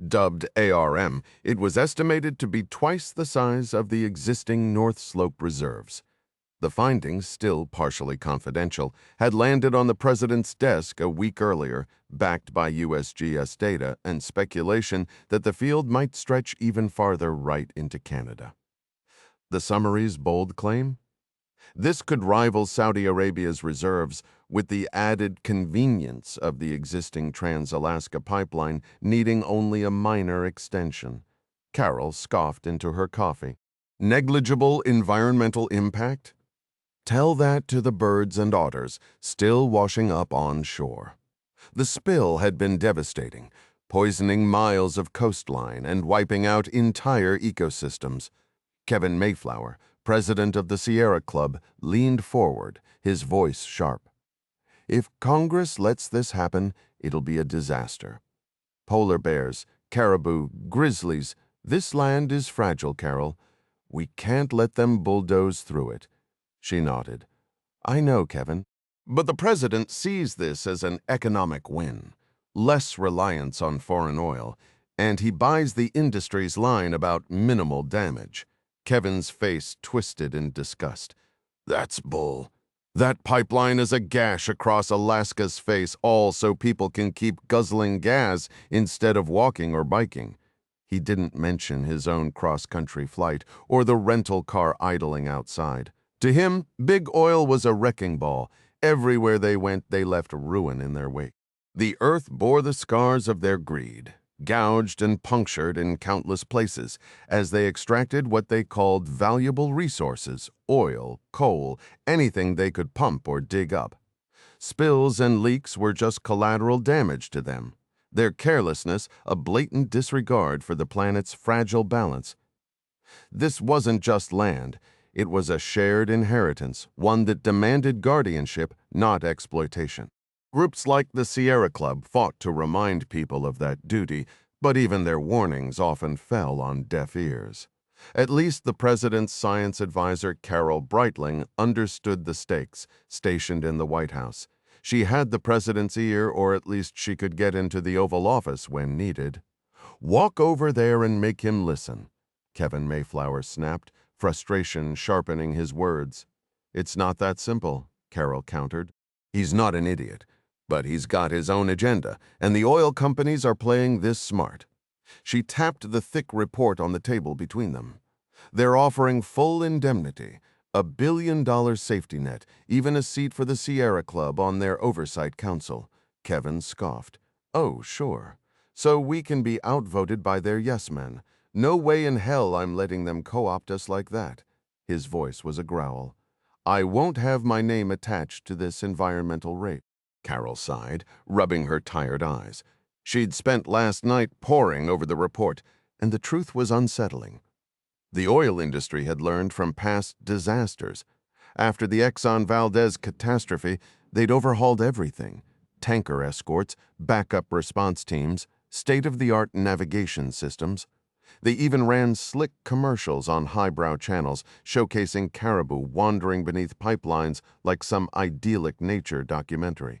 Dubbed ARM, it was estimated to be twice the size of the existing North Slope reserves. The findings, still partially confidential, had landed on the president's desk a week earlier, backed by USGS data and speculation that the field might stretch even farther right into Canada. The summary's bold claim? This could rival Saudi Arabia's reserves, with the added convenience of the existing Trans-Alaska pipeline needing only a minor extension. Carol scoffed into her coffee. Negligible environmental impact? Tell that to the birds and otters still washing up on shore. The spill had been devastating, poisoning miles of coastline and wiping out entire ecosystems. Kevin Mayflower, president of the Sierra Club, leaned forward, his voice sharp. "If Congress lets this happen, it'll be a disaster. Polar bears, caribou, grizzlies, this land is fragile, Carol. We can't let them bulldoze through it." She nodded. "I know, Kevin. But the president sees this as an economic win, less reliance on foreign oil, and he buys the industry's line about minimal damage." Kevin's face twisted in disgust. "That's bull. That pipeline is a gash across Alaska's face, all so people can keep guzzling gas instead of walking or biking." He didn't mention his own cross-country flight or the rental car idling outside. To him, big oil was a wrecking ball. Everywhere they went, they left ruin in their wake. The earth bore the scars of their greed, gouged and punctured in countless places, as they extracted what they called valuable resources, oil, coal, anything they could pump or dig up. Spills and leaks were just collateral damage to them. Their carelessness, a blatant disregard for the planet's fragile balance. This wasn't just land. It was a shared inheritance, one that demanded guardianship, not exploitation. Groups like the Sierra Club fought to remind people of that duty, but even their warnings often fell on deaf ears. At least the president's science advisor, Carol Breitling, understood the stakes, stationed in the White House. She had the president's ear, or at least she could get into the Oval Office when needed. "Walk over there and make him listen," Kevin Mayflower snapped, frustration sharpening his words. "It's not that simple," Carol countered. "He's not an idiot, but he's got his own agenda, and the oil companies are playing this smart." She tapped the thick report on the table between them. "They're offering full indemnity, $1 billion safety net, even a seat for the Sierra Club on their oversight council." Kevin scoffed. "Oh, sure. So we can be outvoted by their yes men. No way in hell I'm letting them co-opt us like that." His voice was a growl. "I won't have my name attached to this environmental rape." Carol sighed, rubbing her tired eyes. She'd spent last night poring over the report, and the truth was unsettling. The oil industry had learned from past disasters. After the Exxon Valdez catastrophe, they'd overhauled everything: tanker escorts, backup response teams, state-of-the-art navigation systems. They even ran slick commercials on highbrow channels, showcasing caribou wandering beneath pipelines like some idyllic nature documentary.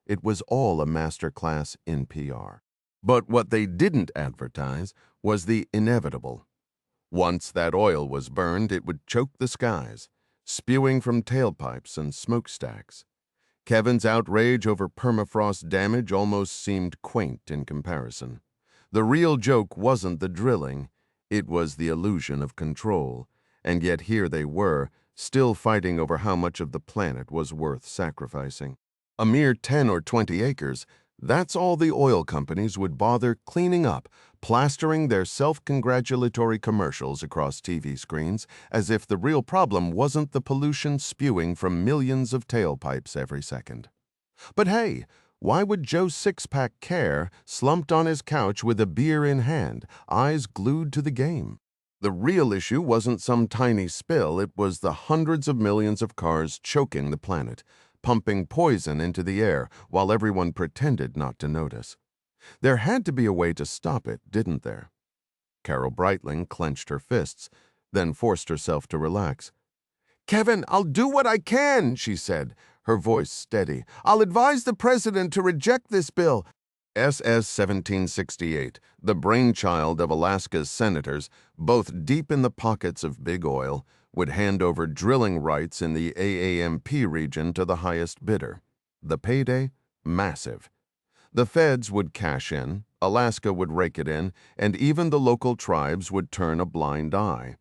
It was all a masterclass in PR. But what they didn't advertise was the inevitable. Once that oil was burned, it would choke the skies, spewing from tailpipes and smokestacks. Kevin's outrage over permafrost damage almost seemed quaint in comparison. The real joke wasn't the drilling, it was the illusion of control, and yet here they were, still fighting over how much of the planet was worth sacrificing. A mere 10 or 20 acres, that's all the oil companies would bother cleaning up, plastering their self-congratulatory commercials across TV screens, as if the real problem wasn't the pollution spewing from millions of tailpipes every second. But hey, why would Joe Sixpack care, slumped on his couch with a beer in hand, eyes glued to the game? The real issue wasn't some tiny spill, it was the hundreds of millions of cars choking the planet, pumping poison into the air while everyone pretended not to notice. There had to be a way to stop it, didn't there? Carol Breitling clenched her fists, then forced herself to relax. "Kevin, I'll do what I can," she said, her voice steady. "I'll advise the president to reject this bill." SS 1768, the brainchild of Alaska's senators, both deep in the pockets of big oil, would hand over drilling rights in the AAMP region to the highest bidder. The payday? Massive. The feds would cash in, Alaska would rake it in, and even the local tribes would turn a blind eye.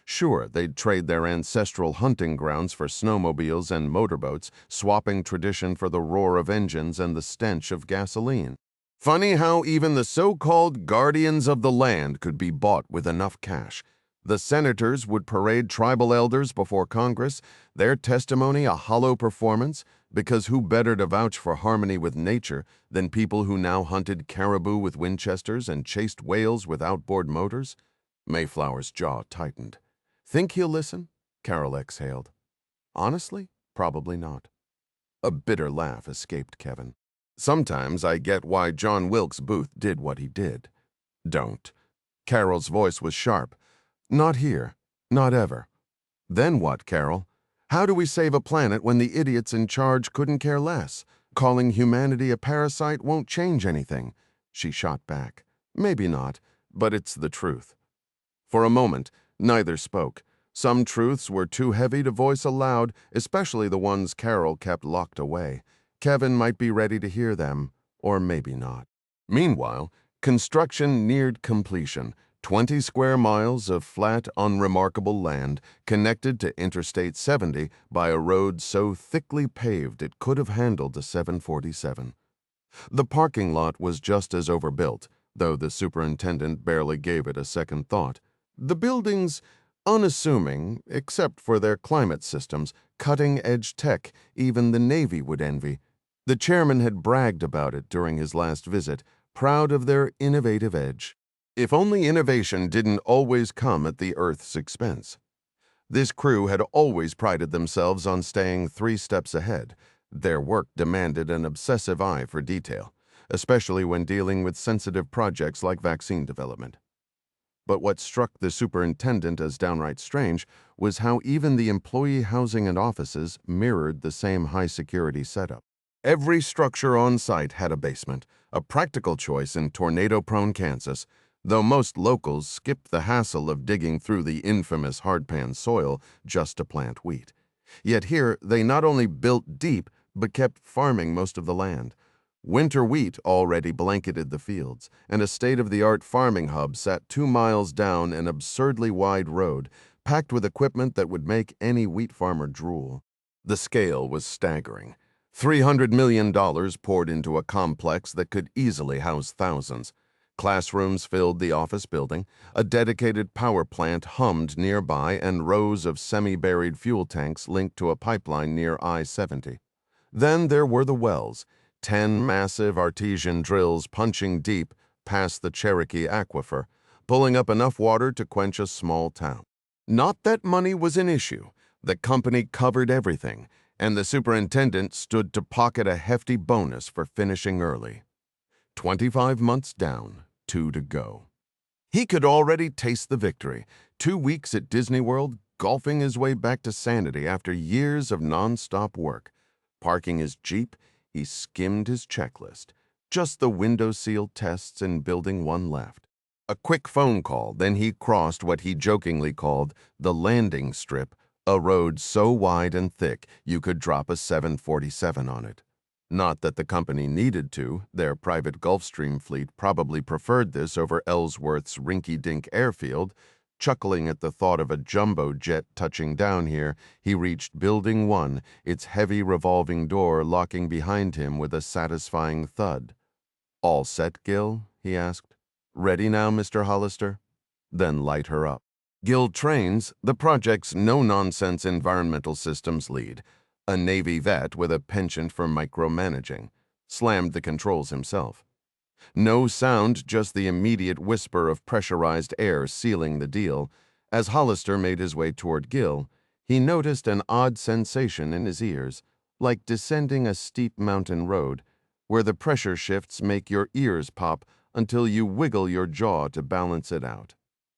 Sure, they'd trade their ancestral hunting grounds for snowmobiles and motorboats, swapping tradition for the roar of engines and the stench of gasoline. Funny how even the so-called guardians of the land could be bought with enough cash. The senators would parade tribal elders before Congress, their testimony a hollow performance, because who better to vouch for harmony with nature than people who now hunted caribou with Winchesters and chased whales with outboard motors? Mayflower's jaw tightened. "Think he'll listen?" Carol exhaled. "Honestly, probably not." A bitter laugh escaped Kevin. "Sometimes I get why John Wilkes Booth did what he did." "Don't." Carol's voice was sharp. "Not here. Not ever." "Then what, Carol? How do we save a planet when the idiots in charge couldn't care less? Calling humanity a parasite won't change anything." She shot back. "Maybe not, but it's the truth." For a moment, neither spoke. Some truths were too heavy to voice aloud, especially the ones Carol kept locked away. Kevin might be ready to hear them, or maybe not. Meanwhile, construction neared completion. 20 square miles of flat, unremarkable land connected to Interstate 70 by a road so thickly paved it could have handled a 747. The parking lot was just as overbuilt, though the superintendent barely gave it a second thought. The buildings, unassuming, except for their climate systems, cutting-edge tech even the Navy would envy. The chairman had bragged about it during his last visit, proud of their innovative edge. If only innovation didn't always come at the Earth's expense. This crew had always prided themselves on staying 3 steps ahead. Their work demanded an obsessive eye for detail, especially when dealing with sensitive projects like vaccine development. But what struck the superintendent as downright strange was how even the employee housing and offices mirrored the same high-security setup. Every structure on site had a basement, a practical choice in tornado-prone Kansas, though most locals skipped the hassle of digging through the infamous hardpan soil just to plant wheat. Yet here they not only built deep, but kept farming most of the land. Winter wheat already blanketed the fields, and a state-of-the-art farming hub sat 2 miles down an absurdly wide road, packed with equipment that would make any wheat farmer drool. The scale was staggering. $300 million poured into a complex that could easily house thousands. Classrooms filled the office building, a dedicated power plant hummed nearby, and rows of semi-buried fuel tanks linked to a pipeline near I-70. Then there were the wells, 10 massive artesian drills punching deep past the Cherokee Aquifer, pulling up enough water to quench a small town. Not that money was an issue. The company covered everything, and the superintendent stood to pocket a hefty bonus for finishing early. 25 months down, 2 to go. He could already taste the victory. 2 weeks at Disney World, golfing his way back to sanity after years of nonstop work. Parking his Jeep, he skimmed his checklist. Just the window-sealed tests and building 1 left. A quick phone call, then he crossed what he jokingly called the landing strip, a road so wide and thick you could drop a 747 on it. Not that the company needed to. Their private Gulfstream fleet probably preferred this over Ellsworth's rinky-dink airfield. Chuckling at the thought of a jumbo jet touching down here, he reached Building 1, its heavy revolving door locking behind him with a satisfying thud. "All set, Gil?" he asked. "Ready now, Mr. Hollister?" "Then light her up." Gil Trains, the project's no-nonsense environmental systems lead, a Navy vet with a penchant for micromanaging, slammed the controls himself. No sound, just the immediate whisper of pressurized air sealing the deal. As Hollister made his way toward Gil, he noticed an odd sensation in his ears, like descending a steep mountain road, where the pressure shifts make your ears pop until you wiggle your jaw to balance it out.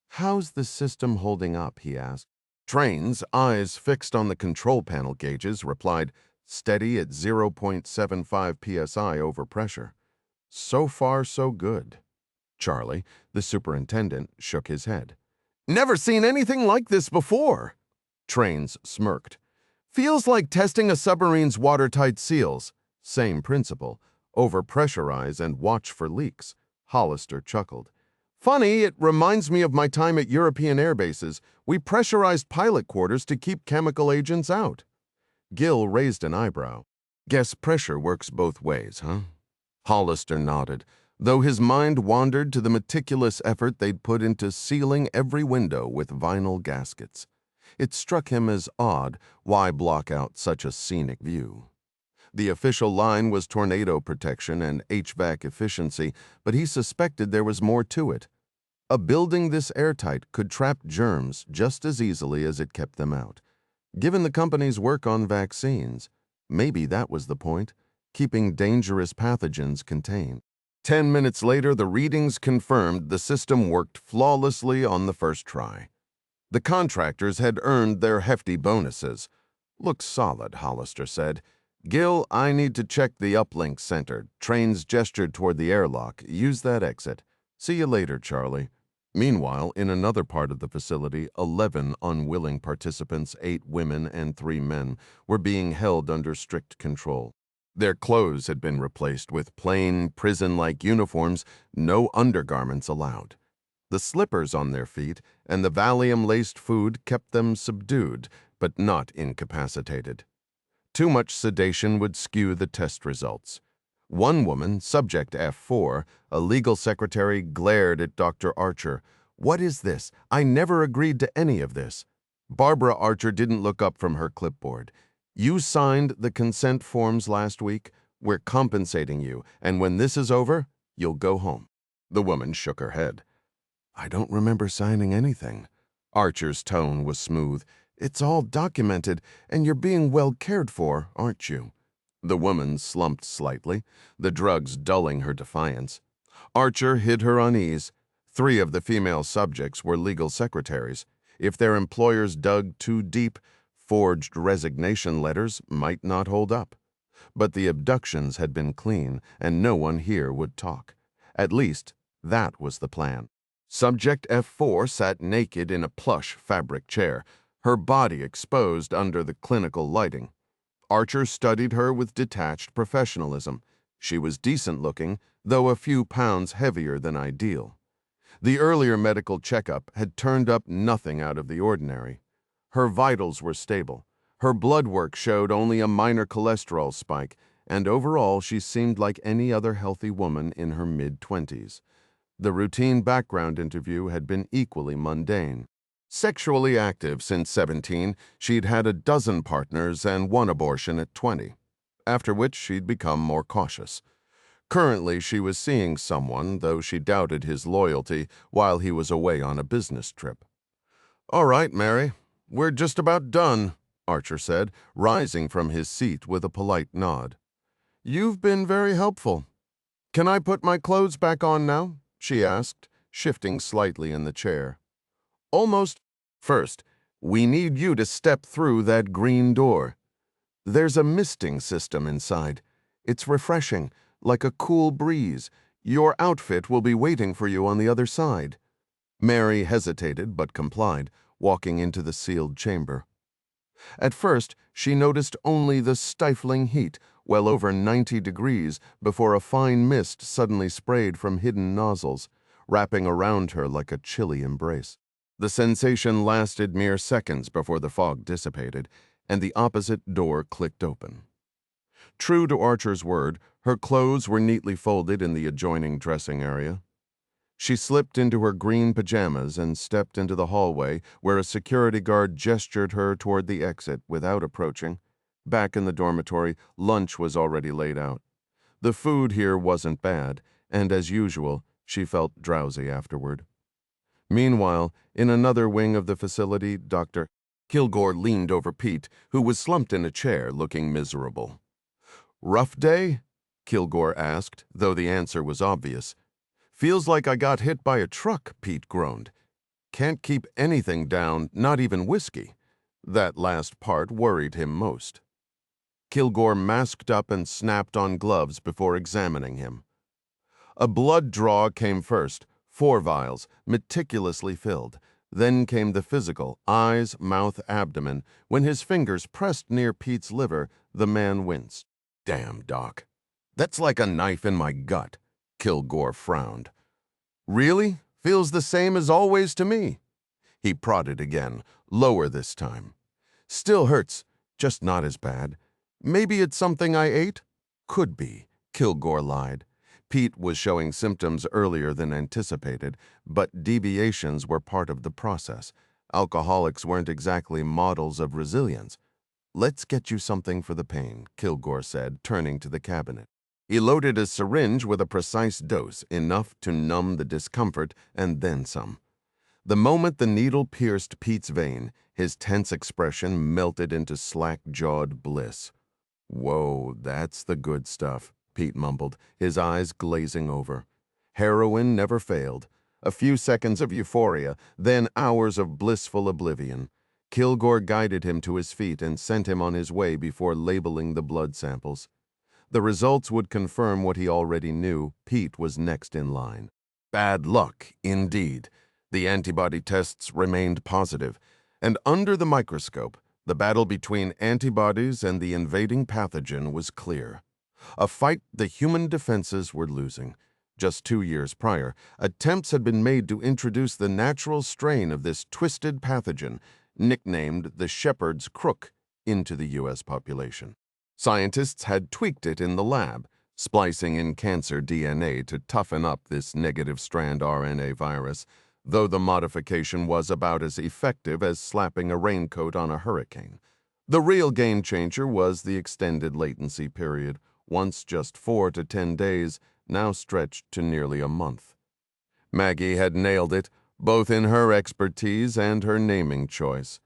"How's the system holding up?" he asked. Train's eyes fixed on the control panel gauges replied, "Steady at 0.75 psi over pressure." "So far, so good." Charlie, the superintendent, shook his head. "Never seen anything like this before." Trains smirked. "Feels like testing a submarine's watertight seals. Same principle. Overpressurize and watch for leaks." Hollister chuckled. "Funny, it reminds me of my time at European air bases. We pressurized pilot quarters to keep chemical agents out." Gil raised an eyebrow. "Guess pressure works both ways, huh?" Hollister nodded, though his mind wandered to the meticulous effort they'd put into sealing every window with vinyl gaskets. It struck him as odd. Why block out such a scenic view? The official line was tornado protection and HVAC efficiency, but he suspected there was more to it. A building this airtight could trap germs just as easily as it kept them out. Given the company's work on vaccines, maybe that was the point, keeping dangerous pathogens contained. 10 minutes later, the readings confirmed the system worked flawlessly on the first try. The contractors had earned their hefty bonuses. "Looks solid," Hollister said. "Gil, I need to check the uplink center." Trains gestured toward the airlock. "Use that exit." "See you later, Charlie." Meanwhile, in another part of the facility, 11 unwilling participants, 8 women and 3 men, were being held under strict control. Their clothes had been replaced with plain, prison-like uniforms, no undergarments allowed. The slippers on their feet and the Valium-laced food kept them subdued, but not incapacitated. Too much sedation would skew the test results. One woman, subject F4, a legal secretary, glared at Dr. Archer. "What is this? I never agreed to any of this." Barbara Archer didn't look up from her clipboard. "You signed the consent forms last week. We're compensating you, and when this is over, you'll go home." The woman shook her head. "I don't remember signing anything." Archer's tone was smooth. "It's all documented, and you're being well cared for, aren't you?" The woman slumped slightly, the drugs dulling her defiance. Archer hid her unease. 3 of the female subjects were legal secretaries. If their employers dug too deep, forged resignation letters might not hold up. But the abductions had been clean, and no one here would talk. At least, that was the plan. Subject F4 sat naked in a plush fabric chair, her body exposed under the clinical lighting. Archer studied her with detached professionalism. She was decent-looking, though a few pounds heavier than ideal. The earlier medical checkup had turned up nothing out of the ordinary. Her vitals were stable. Her blood work showed only a minor cholesterol spike, and overall she seemed like any other healthy woman in her mid-20s. The routine background interview had been equally mundane. Sexually active since 17, she'd had a dozen partners and 1 abortion at 20, after which she'd become more cautious. Currently, she was seeing someone, though she doubted his loyalty while he was away on a business trip. "All right, Mary, we're just about done," Archer said, rising from his seat with a polite nod. "You've been very helpful. Can I put my clothes back on now?" she asked, shifting slightly in the chair. "Almost. First, we need you to step through that green door. There's a misting system inside. It's refreshing, like a cool breeze. Your outfit will be waiting for you on the other side." Mary hesitated but complied, walking into the sealed chamber. At first, she noticed only the stifling heat, well over 90 degrees, before a fine mist suddenly sprayed from hidden nozzles, wrapping around her like a chilly embrace. The sensation lasted mere seconds before the fog dissipated, and the opposite door clicked open. True to Archer's word, her clothes were neatly folded in the adjoining dressing area. She slipped into her green pajamas and stepped into the hallway where a security guard gestured her toward the exit without approaching. Back in the dormitory, lunch was already laid out. The food here wasn't bad, and as usual, she felt drowsy afterward. Meanwhile, in another wing of the facility, Dr. Kilgore leaned over Pete, who was slumped in a chair looking miserable. "Rough day?" Kilgore asked, though the answer was obvious. "Feels like I got hit by a truck," Pete groaned. "Can't keep anything down, not even whiskey." That last part worried him most. Kilgore masked up and snapped on gloves before examining him. A blood draw came first, 4 vials, meticulously filled. Then came the physical, eyes, mouth, abdomen. When his fingers pressed near Pete's liver, the man winced. "Damn, Doc. That's like a knife in my gut." Kilgore frowned. "Really? Feels the same as always to me." He prodded again, lower this time. "Still hurts, just not as bad. Maybe it's something I ate?" "Could be," Kilgore lied. Pete was showing symptoms earlier than anticipated, but deviations were part of the process. Alcoholics weren't exactly models of resilience. "Let's get you something for the pain," Kilgore said, turning to the cabinet. He loaded a syringe with a precise dose, enough to numb the discomfort and then some. The moment the needle pierced Pete's vein, his tense expression melted into slack-jawed bliss. "Whoa, that's the good stuff," Pete mumbled, his eyes glazing over. Heroin never failed. A few seconds of euphoria, then hours of blissful oblivion. Kilgore guided him to his feet and sent him on his way before labeling the blood samples. The results would confirm what he already knew. Pete was next in line. Bad luck, indeed. The antibody tests remained positive, and under the microscope, the battle between antibodies and the invading pathogen was clear. A fight the human defenses were losing. Just 2 years prior, attempts had been made to introduce the natural strain of this twisted pathogen, nicknamed the shepherd's crook, into the U.S. population. Scientists had tweaked it in the lab, splicing in cancer DNA to toughen up this negative strand RNA virus, though the modification was about as effective as slapping a raincoat on a hurricane. The real game-changer was the extended latency period, once just 4 to 10 days, now stretched to nearly a month. Maggie had nailed it, both in her expertise and her naming choice.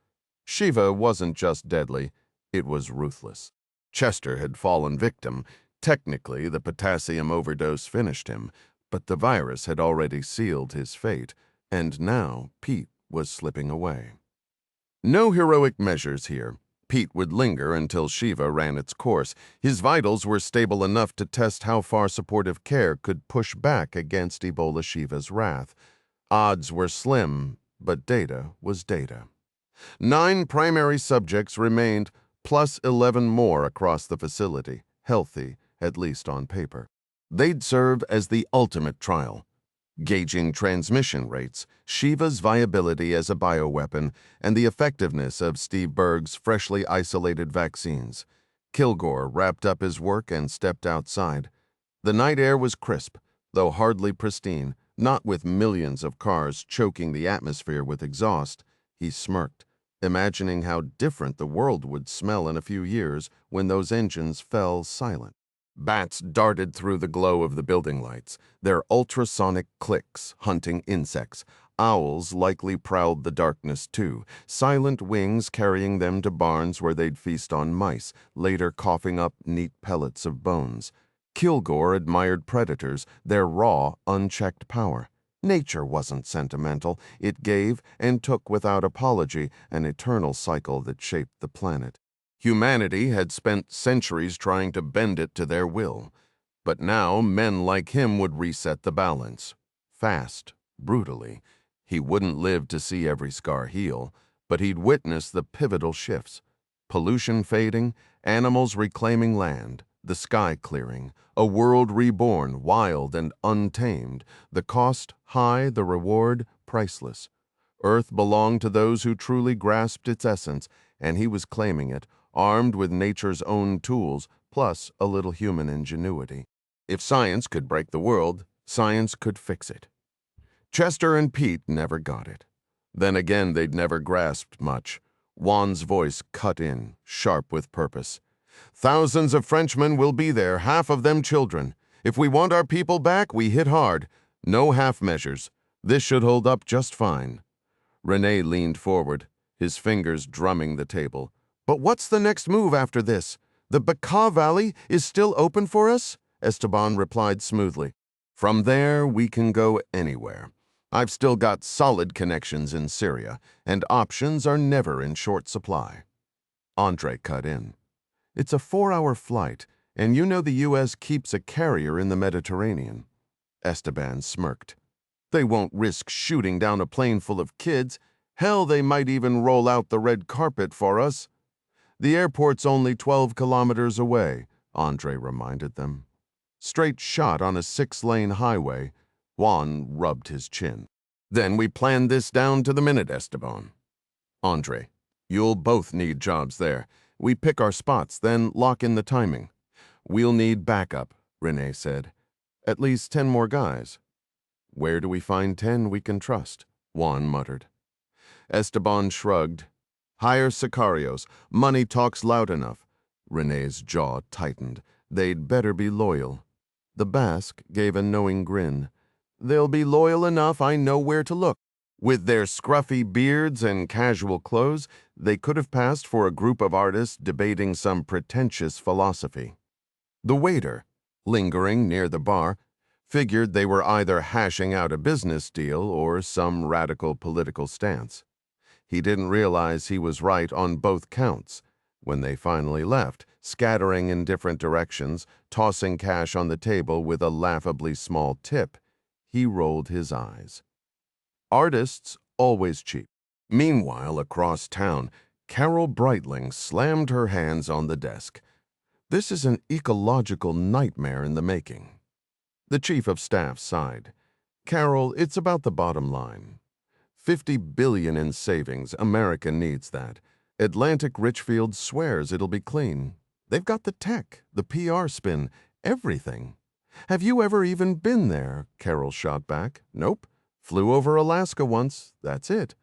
Shiva wasn't just deadly, it was ruthless. Chester had fallen victim. Technically, the potassium overdose finished him, but the virus had already sealed his fate, and now Pete was slipping away. No heroic measures here. Pete would linger until Shiva ran its course. His vitals were stable enough to test how far supportive care could push back against Ebola Shiva's wrath. Odds were slim, but data was data. 9 primary subjects remained, plus 11 more across the facility, healthy, at least on paper. They'd serve as the ultimate trial, gauging transmission rates, Shiva's viability as a bioweapon, and the effectiveness of Steve Berg's freshly isolated vaccines. Kilgore wrapped up his work and stepped outside. The night air was crisp, though hardly pristine, not with millions of cars choking the atmosphere with exhaust. He smirked, imagining how different the world would smell in a few years when those engines fell silent. Bats darted through the glow of the building lights, their ultrasonic clicks hunting insects. Owls likely prowled the darkness too, silent wings carrying them to barns where they'd feast on mice, later coughing up neat pellets of bones. Kilgore admired predators, their raw, unchecked power. Nature wasn't sentimental. It gave and took without apology, an eternal cycle that shaped the planet. Humanity had spent centuries trying to bend it to their will. But now men like him would reset the balance. Fast, brutally. He wouldn't live to see every scar heal, but he'd witness the pivotal shifts. Pollution fading, animals reclaiming land, the sky clearing, a world reborn, wild and untamed. The cost high, the reward priceless. Earth belonged to those who truly grasped its essence, and he was claiming it, armed with nature's own tools, plus a little human ingenuity. If science could break the world, science could fix it. Chester and Pete never got it. Then again, they'd never grasped much. Juan's voice cut in, sharp with purpose. Thousands of Frenchmen will be there, half of them children. If we want our people back, we hit hard. No half measures. This should hold up just fine. Rene leaned forward, his fingers drumming the table. But what's the next move after this? The Bekaa Valley is still open for us? Esteban replied smoothly. From there, we can go anywhere. I've still got solid connections in Syria, and options are never in short supply. Andre cut in. It's a 4-hour flight, and you know the U.S. keeps a carrier in the Mediterranean. Esteban smirked. They won't risk shooting down a plane full of kids. Hell, they might even roll out the red carpet for us. The airport's only 12 kilometers away, Andre reminded them. Straight shot on a 6-lane highway. Juan rubbed his chin. Then we planned this down to the minute, Esteban. Andre, you'll both need jobs there. We pick our spots, then lock in the timing. We'll need backup, Rene said. At least 10 more guys. Where do we find 10 we can trust? Juan muttered. Esteban shrugged. Hire sicarios. Money talks loud enough. Rene's jaw tightened. They'd better be loyal. The Basque gave a knowing grin. They'll be loyal enough, I know where to look. With their scruffy beards and casual clothes, they could have passed for a group of artists debating some pretentious philosophy. The waiter, lingering near the bar, figured they were either hashing out a business deal or some radical political stance. He didn't realize he was right on both counts. When they finally left, scattering in different directions, tossing cash on the table with a laughably small tip, he rolled his eyes. Artists always cheap. Meanwhile, across town, Carol Breitling slammed her hands on the desk. This is an ecological nightmare in the making. The chief of staff sighed. Carol, it's about the bottom line. $50 billion in savings. America needs that. Atlantic Richfield swears it'll be clean. They've got the tech, the PR spin, everything. Have you ever even been there? Carol shot back. Nope. Flew over Alaska once. That's it.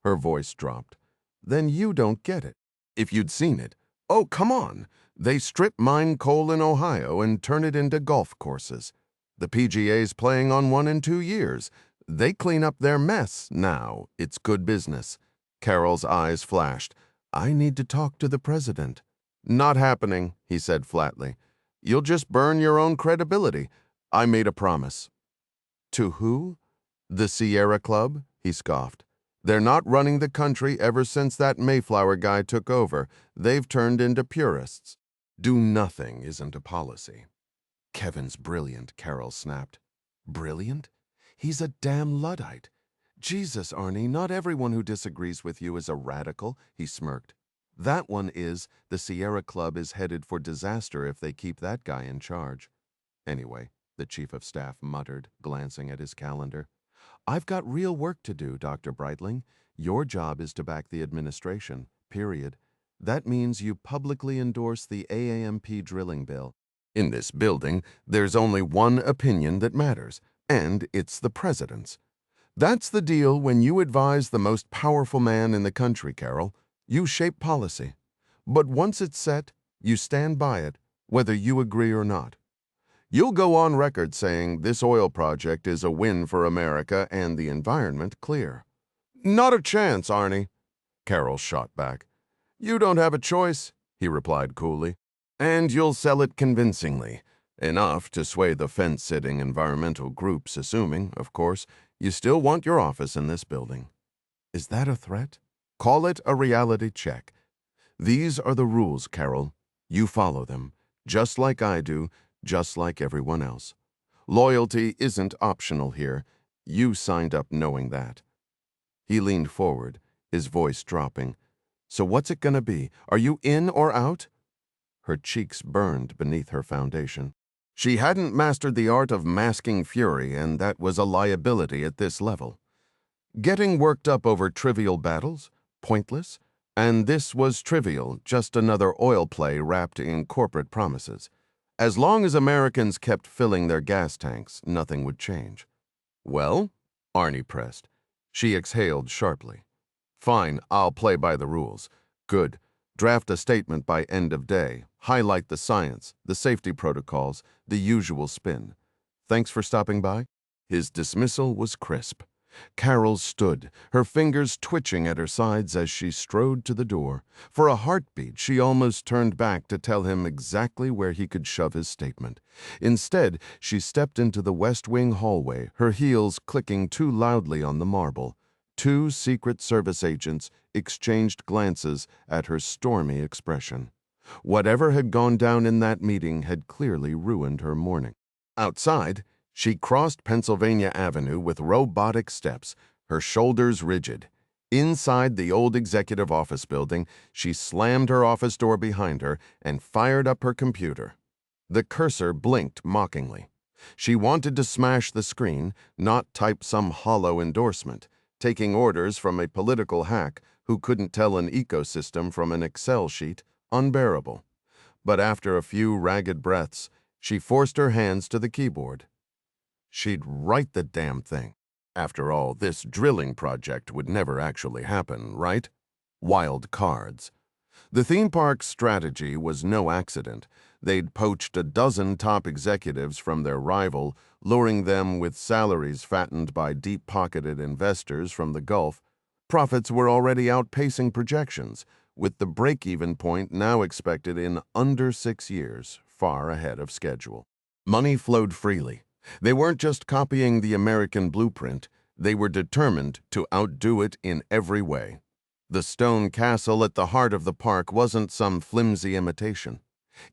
Her voice dropped. Then you don't get it. If you'd seen it. Oh, come on. They strip mine coal in Ohio and turn it into golf courses. The PGA's playing on one in 2 years. They clean up their mess now. It's good business. Carol's eyes flashed. I need to talk to the president. Not happening, he said flatly. You'll just burn your own credibility. I made a promise. To who? The Sierra Club? He scoffed. They're not running the country ever since that Mayflower guy took over. They've turned into purists. Do nothing isn't a policy. Kevin's brilliant, Carol snapped. Brilliant? He's a damn Luddite. Jesus, Arnie, not everyone who disagrees with you is a radical, he smirked. That one is, the Sierra Club is headed for disaster if they keep that guy in charge. Anyway, the chief of staff muttered, glancing at his calendar. I've got real work to do, Dr. Breitling. Your job is to back the administration, period. That means you publicly endorse the AAMP drilling bill. In this building, there's only one opinion that matters, and it's the president's. That's the deal when you advise the most powerful man in the country, Carol. You shape policy. But once it's set, you stand by it, whether you agree or not. You'll go on record saying this oil project is a win for America and the environment, clear. Not a chance, Arnie, Carol shot back. You don't have a choice, he replied coolly. And you'll sell it convincingly, enough to sway the fence-sitting environmental groups, assuming, of course, you still want your office in this building. Is that a threat? Call it a reality check. These are the rules, Carol. You follow them, just like I do, just like everyone else. Loyalty isn't optional here. You signed up knowing that. He leaned forward, his voice dropping. So what's it gonna be? Are you in or out? Her cheeks burned beneath her foundation. She hadn't mastered the art of masking fury, and that was a liability at this level. Getting worked up over trivial battles? Pointless? And this was trivial, just another oil play wrapped in corporate promises. As long as Americans kept filling their gas tanks, nothing would change. Well, Arnie pressed. She exhaled sharply. Fine, I'll play by the rules. Good. Draft a statement by end of day. Highlight the science, the safety protocols, the usual spin. Thanks for stopping by. His dismissal was crisp. Carol stood, her fingers twitching at her sides as she strode to the door. For a heartbeat, she almost turned back to tell him exactly where he could shove his statement. Instead, she stepped into the West Wing hallway, her heels clicking too loudly on the marble. Two Secret Service agents exchanged glances at her stormy expression. Whatever had gone down in that meeting had clearly ruined her morning. Outside, she crossed Pennsylvania Avenue with robotic steps, her shoulders rigid. Inside the old executive office building, she slammed her office door behind her and fired up her computer. The cursor blinked mockingly. She wanted to smash the screen, not type some hollow endorsement, taking orders from a political hack who couldn't tell an ecosystem from an Excel sheet, unbearable. But after a few ragged breaths, she forced her hands to the keyboard. She'd write the damn thing. After all, this drilling project would never actually happen, right? Wild cards. The theme park's strategy was no accident. They'd poached a dozen top executives from their rival, luring them with salaries fattened by deep-pocketed investors from the Gulf. Profits were already outpacing projections, with the break-even point now expected in under 6 years, far ahead of schedule. Money flowed freely. They weren't just copying the American blueprint, they were determined to outdo it in every way. The stone castle at the heart of the park wasn't some flimsy imitation.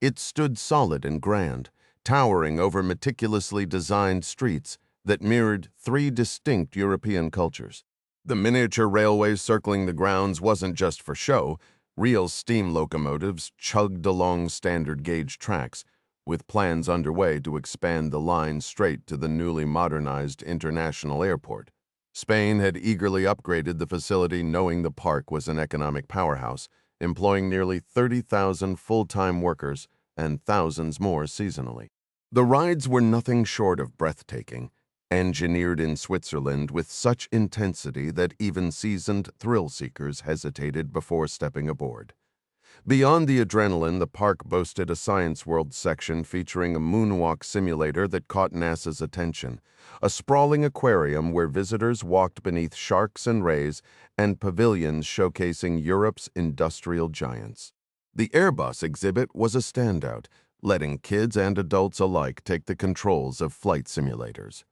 It stood solid and grand, towering over meticulously designed streets that mirrored 3 distinct European cultures. The miniature railway circling the grounds wasn't just for show. Real steam locomotives chugged along standard gauge tracks, with plans underway to expand the line straight to the newly modernized international airport. Spain had eagerly upgraded the facility knowing the park was an economic powerhouse, employing nearly 30,000 full-time workers and thousands more seasonally. The rides were nothing short of breathtaking, engineered in Switzerland with such intensity that even seasoned thrill-seekers hesitated before stepping aboard. Beyond the adrenaline, the park boasted a Science World section featuring a moonwalk simulator that caught NASA's attention, a sprawling aquarium where visitors walked beneath sharks and rays, and pavilions showcasing Europe's industrial giants. The Airbus exhibit was a standout, letting kids and adults alike take the controls of flight simulators.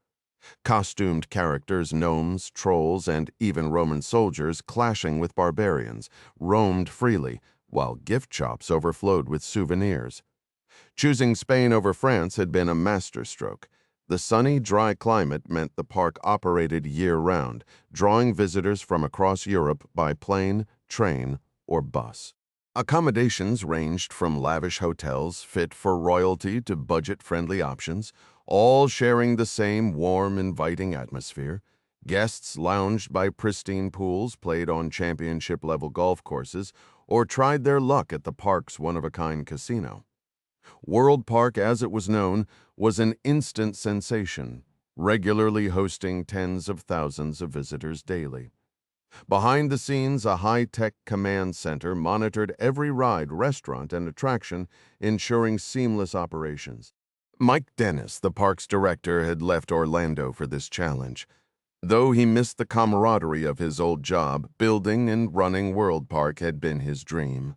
Costumed characters, gnomes, trolls, and even Roman soldiers clashing with barbarians roamed freely, while gift shops overflowed with souvenirs. Choosing Spain over France had been a masterstroke. The sunny, dry climate meant the park operated year-round, drawing visitors from across Europe by plane, train, or bus. Accommodations ranged from lavish hotels fit for royalty to budget-friendly options, all sharing the same warm, inviting atmosphere. Guests lounged by pristine pools, played on championship-level golf courses, or tried their luck at the park's one-of-a-kind casino. World Park, as it was known, was an instant sensation, regularly hosting tens of thousands of visitors daily. Behind the scenes, a high-tech command center monitored every ride, restaurant, and attraction, ensuring seamless operations. Mike Dennis, the park's director, had left Orlando for this challenge. Though he missed the camaraderie of his old job, building and running World Park had been his dream.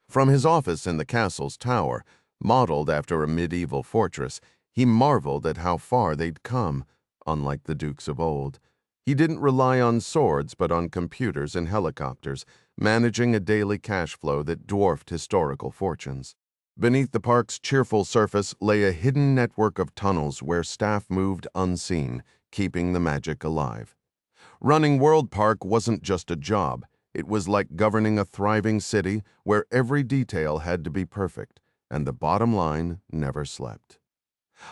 From his office in the castle's tower, modeled after a medieval fortress, he marveled at how far they'd come, unlike the dukes of old. He didn't rely on swords but on computers and helicopters, managing a daily cash flow that dwarfed historical fortunes. Beneath the park's cheerful surface lay a hidden network of tunnels where staff moved unseen, keeping the magic alive. Running World Park wasn't just a job. It was like governing a thriving city where every detail had to be perfect, and the bottom line never slept.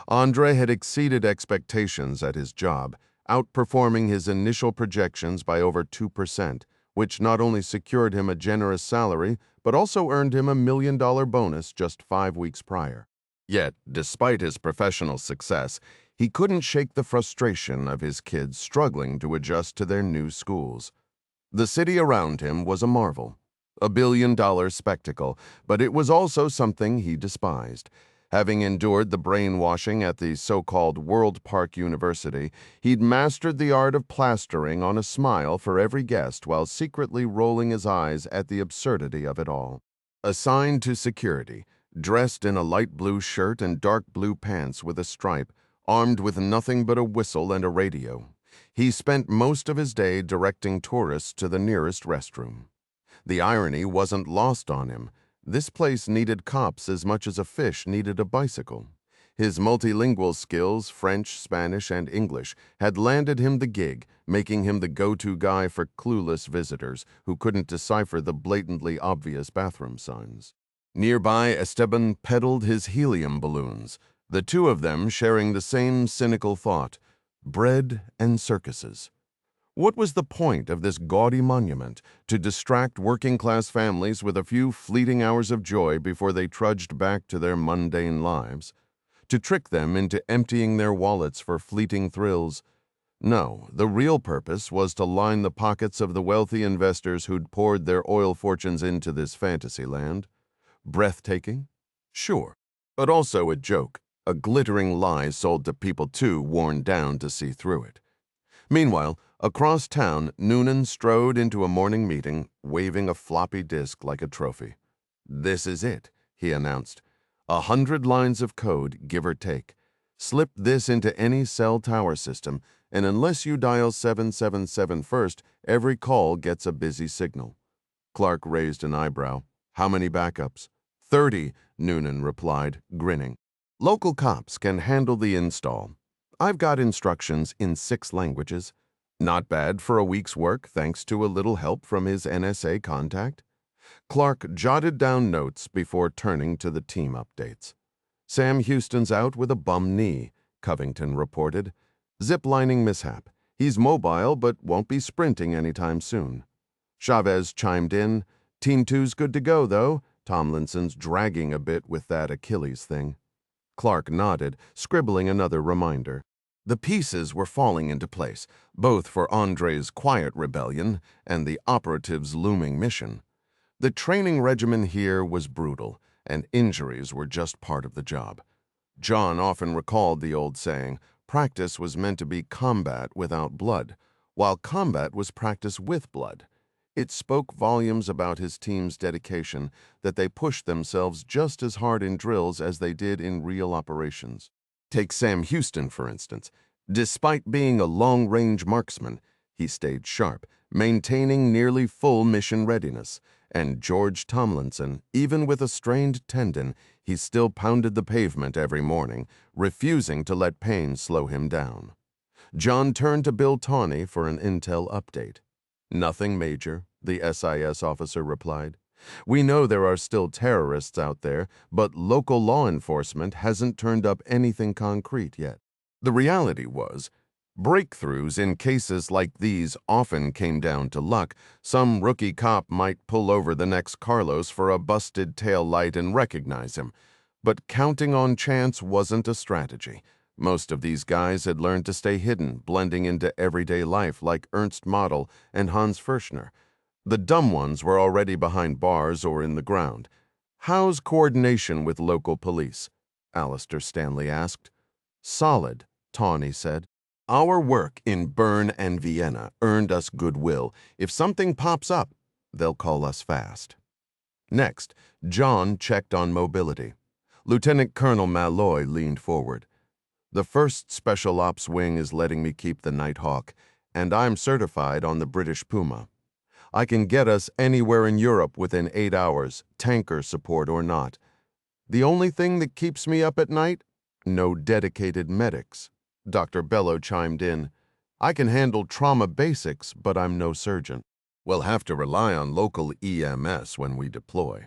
Andre had exceeded expectations at his job, outperforming his initial projections by over 2%, which not only secured him a generous salary, but also earned him $1 million bonus just 5 weeks prior. Yet, despite his professional success, he couldn't shake the frustration of his kids struggling to adjust to their new schools. The city around him was a marvel, a billion-dollar spectacle, but it was also something he despised. Having endured the brainwashing at the so-called World Park University, he'd mastered the art of plastering on a smile for every guest while secretly rolling his eyes at the absurdity of it all. Assigned to security, dressed in a light blue shirt and dark blue pants with a stripe, armed with nothing but a whistle and a radio, he spent most of his day directing tourists to the nearest restroom. The irony wasn't lost on him. This place needed cops as much as a fish needed a bicycle. His multilingual skills, French, Spanish, and English, had landed him the gig, making him the go-to guy for clueless visitors who couldn't decipher the blatantly obvious bathroom signs. Nearby, Esteban peddled his helium balloons, the two of them sharing the same cynical thought: bread and circuses. What was the point of this gaudy monument? To distract working-class families with a few fleeting hours of joy before they trudged back to their mundane lives? To trick them into emptying their wallets for fleeting thrills? No, the real purpose was to line the pockets of the wealthy investors who'd poured their oil fortunes into this fantasy land. Breathtaking? Sure, but also a joke, a glittering lie sold to people too worn down to see through it. Meanwhile, across town, Noonan strode into a morning meeting, waving a floppy disk like a trophy. "This is it," he announced. 100 lines of code, give or take. Slip this into any cell tower system, and unless you dial 777 first, every call gets a busy signal. Clark raised an eyebrow. "How many backups?" 30, Noonan replied, grinning. "Local cops can handle the install. I've got instructions in 6 languages. Not bad for a week's work, thanks to a little help from his NSA contact." Clark jotted down notes before turning to the team updates. "Sam Houston's out with a bum knee," Covington reported. "Zip-lining mishap. He's mobile but won't be sprinting anytime soon." Chavez chimed in. "Team 2's good to go, though. Tomlinson's dragging a bit with that Achilles thing." Clark nodded, scribbling another reminder. The pieces were falling into place, both for Andre's quiet rebellion and the operative's looming mission. The training regimen here was brutal, and injuries were just part of the job. John often recalled the old saying, practice was meant to be combat without blood, while combat was practice with blood. It spoke volumes about his team's dedication that they pushed themselves just as hard in drills as they did in real operations. Take Sam Houston, for instance. Despite being a long-range marksman, he stayed sharp, maintaining nearly full mission readiness. And George Tomlinson, even with a strained tendon, he still pounded the pavement every morning, refusing to let pain slow him down. John turned to Bill Tawney for an intel update. "Nothing major," the SIS officer replied. "We know there are still terrorists out there, but local law enforcement hasn't turned up anything concrete yet." The reality was, breakthroughs in cases like these often came down to luck. Some rookie cop might pull over the next Carlos for a busted tail light and recognize him. But counting on chance wasn't a strategy. Most of these guys had learned to stay hidden, blending into everyday life like Ernst Model and Hans Furchner. The dumb ones were already behind bars or in the ground. "How's coordination with local police?" Alistair Stanley asked. "Solid," Tawney said. "Our work in Bern and Vienna earned us goodwill. If something pops up, they'll call us fast." Next, John checked on mobility. Lieutenant Colonel Malloy leaned forward. "The 1st Special Ops Wing is letting me keep the Nighthawk, and I'm certified on the British Puma. I can get us anywhere in Europe within 8 hours, tanker support or not. The only thing that keeps me up at night? No dedicated medics." Dr. Bello chimed in. "I can handle trauma basics, but I'm no surgeon. We'll have to rely on local EMS when we deploy."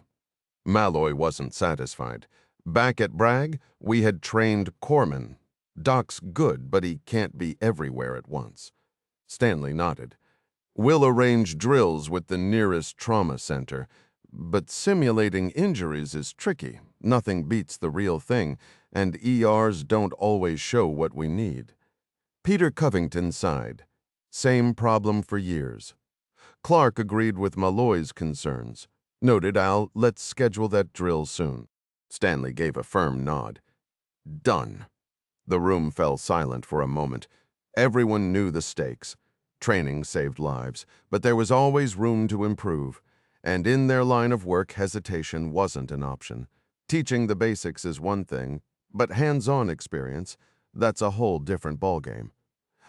Malloy wasn't satisfied. "Back at Bragg, we had trained corpsmen. Doc's good, but he can't be everywhere at once." Stanley nodded. "We'll arrange drills with the nearest trauma center, but simulating injuries is tricky. Nothing beats the real thing, and ERs don't always show what we need." Peter Covington sighed. "Same problem for years." Clark agreed with Malloy's concerns. "Noted, Al. Let's schedule that drill soon." Stanley gave a firm nod. "Done." The room fell silent for a moment. Everyone knew the stakes. Training saved lives, but there was always room to improve. And in their line of work, hesitation wasn't an option. Teaching the basics is one thing, but hands-on experience, that's a whole different ballgame.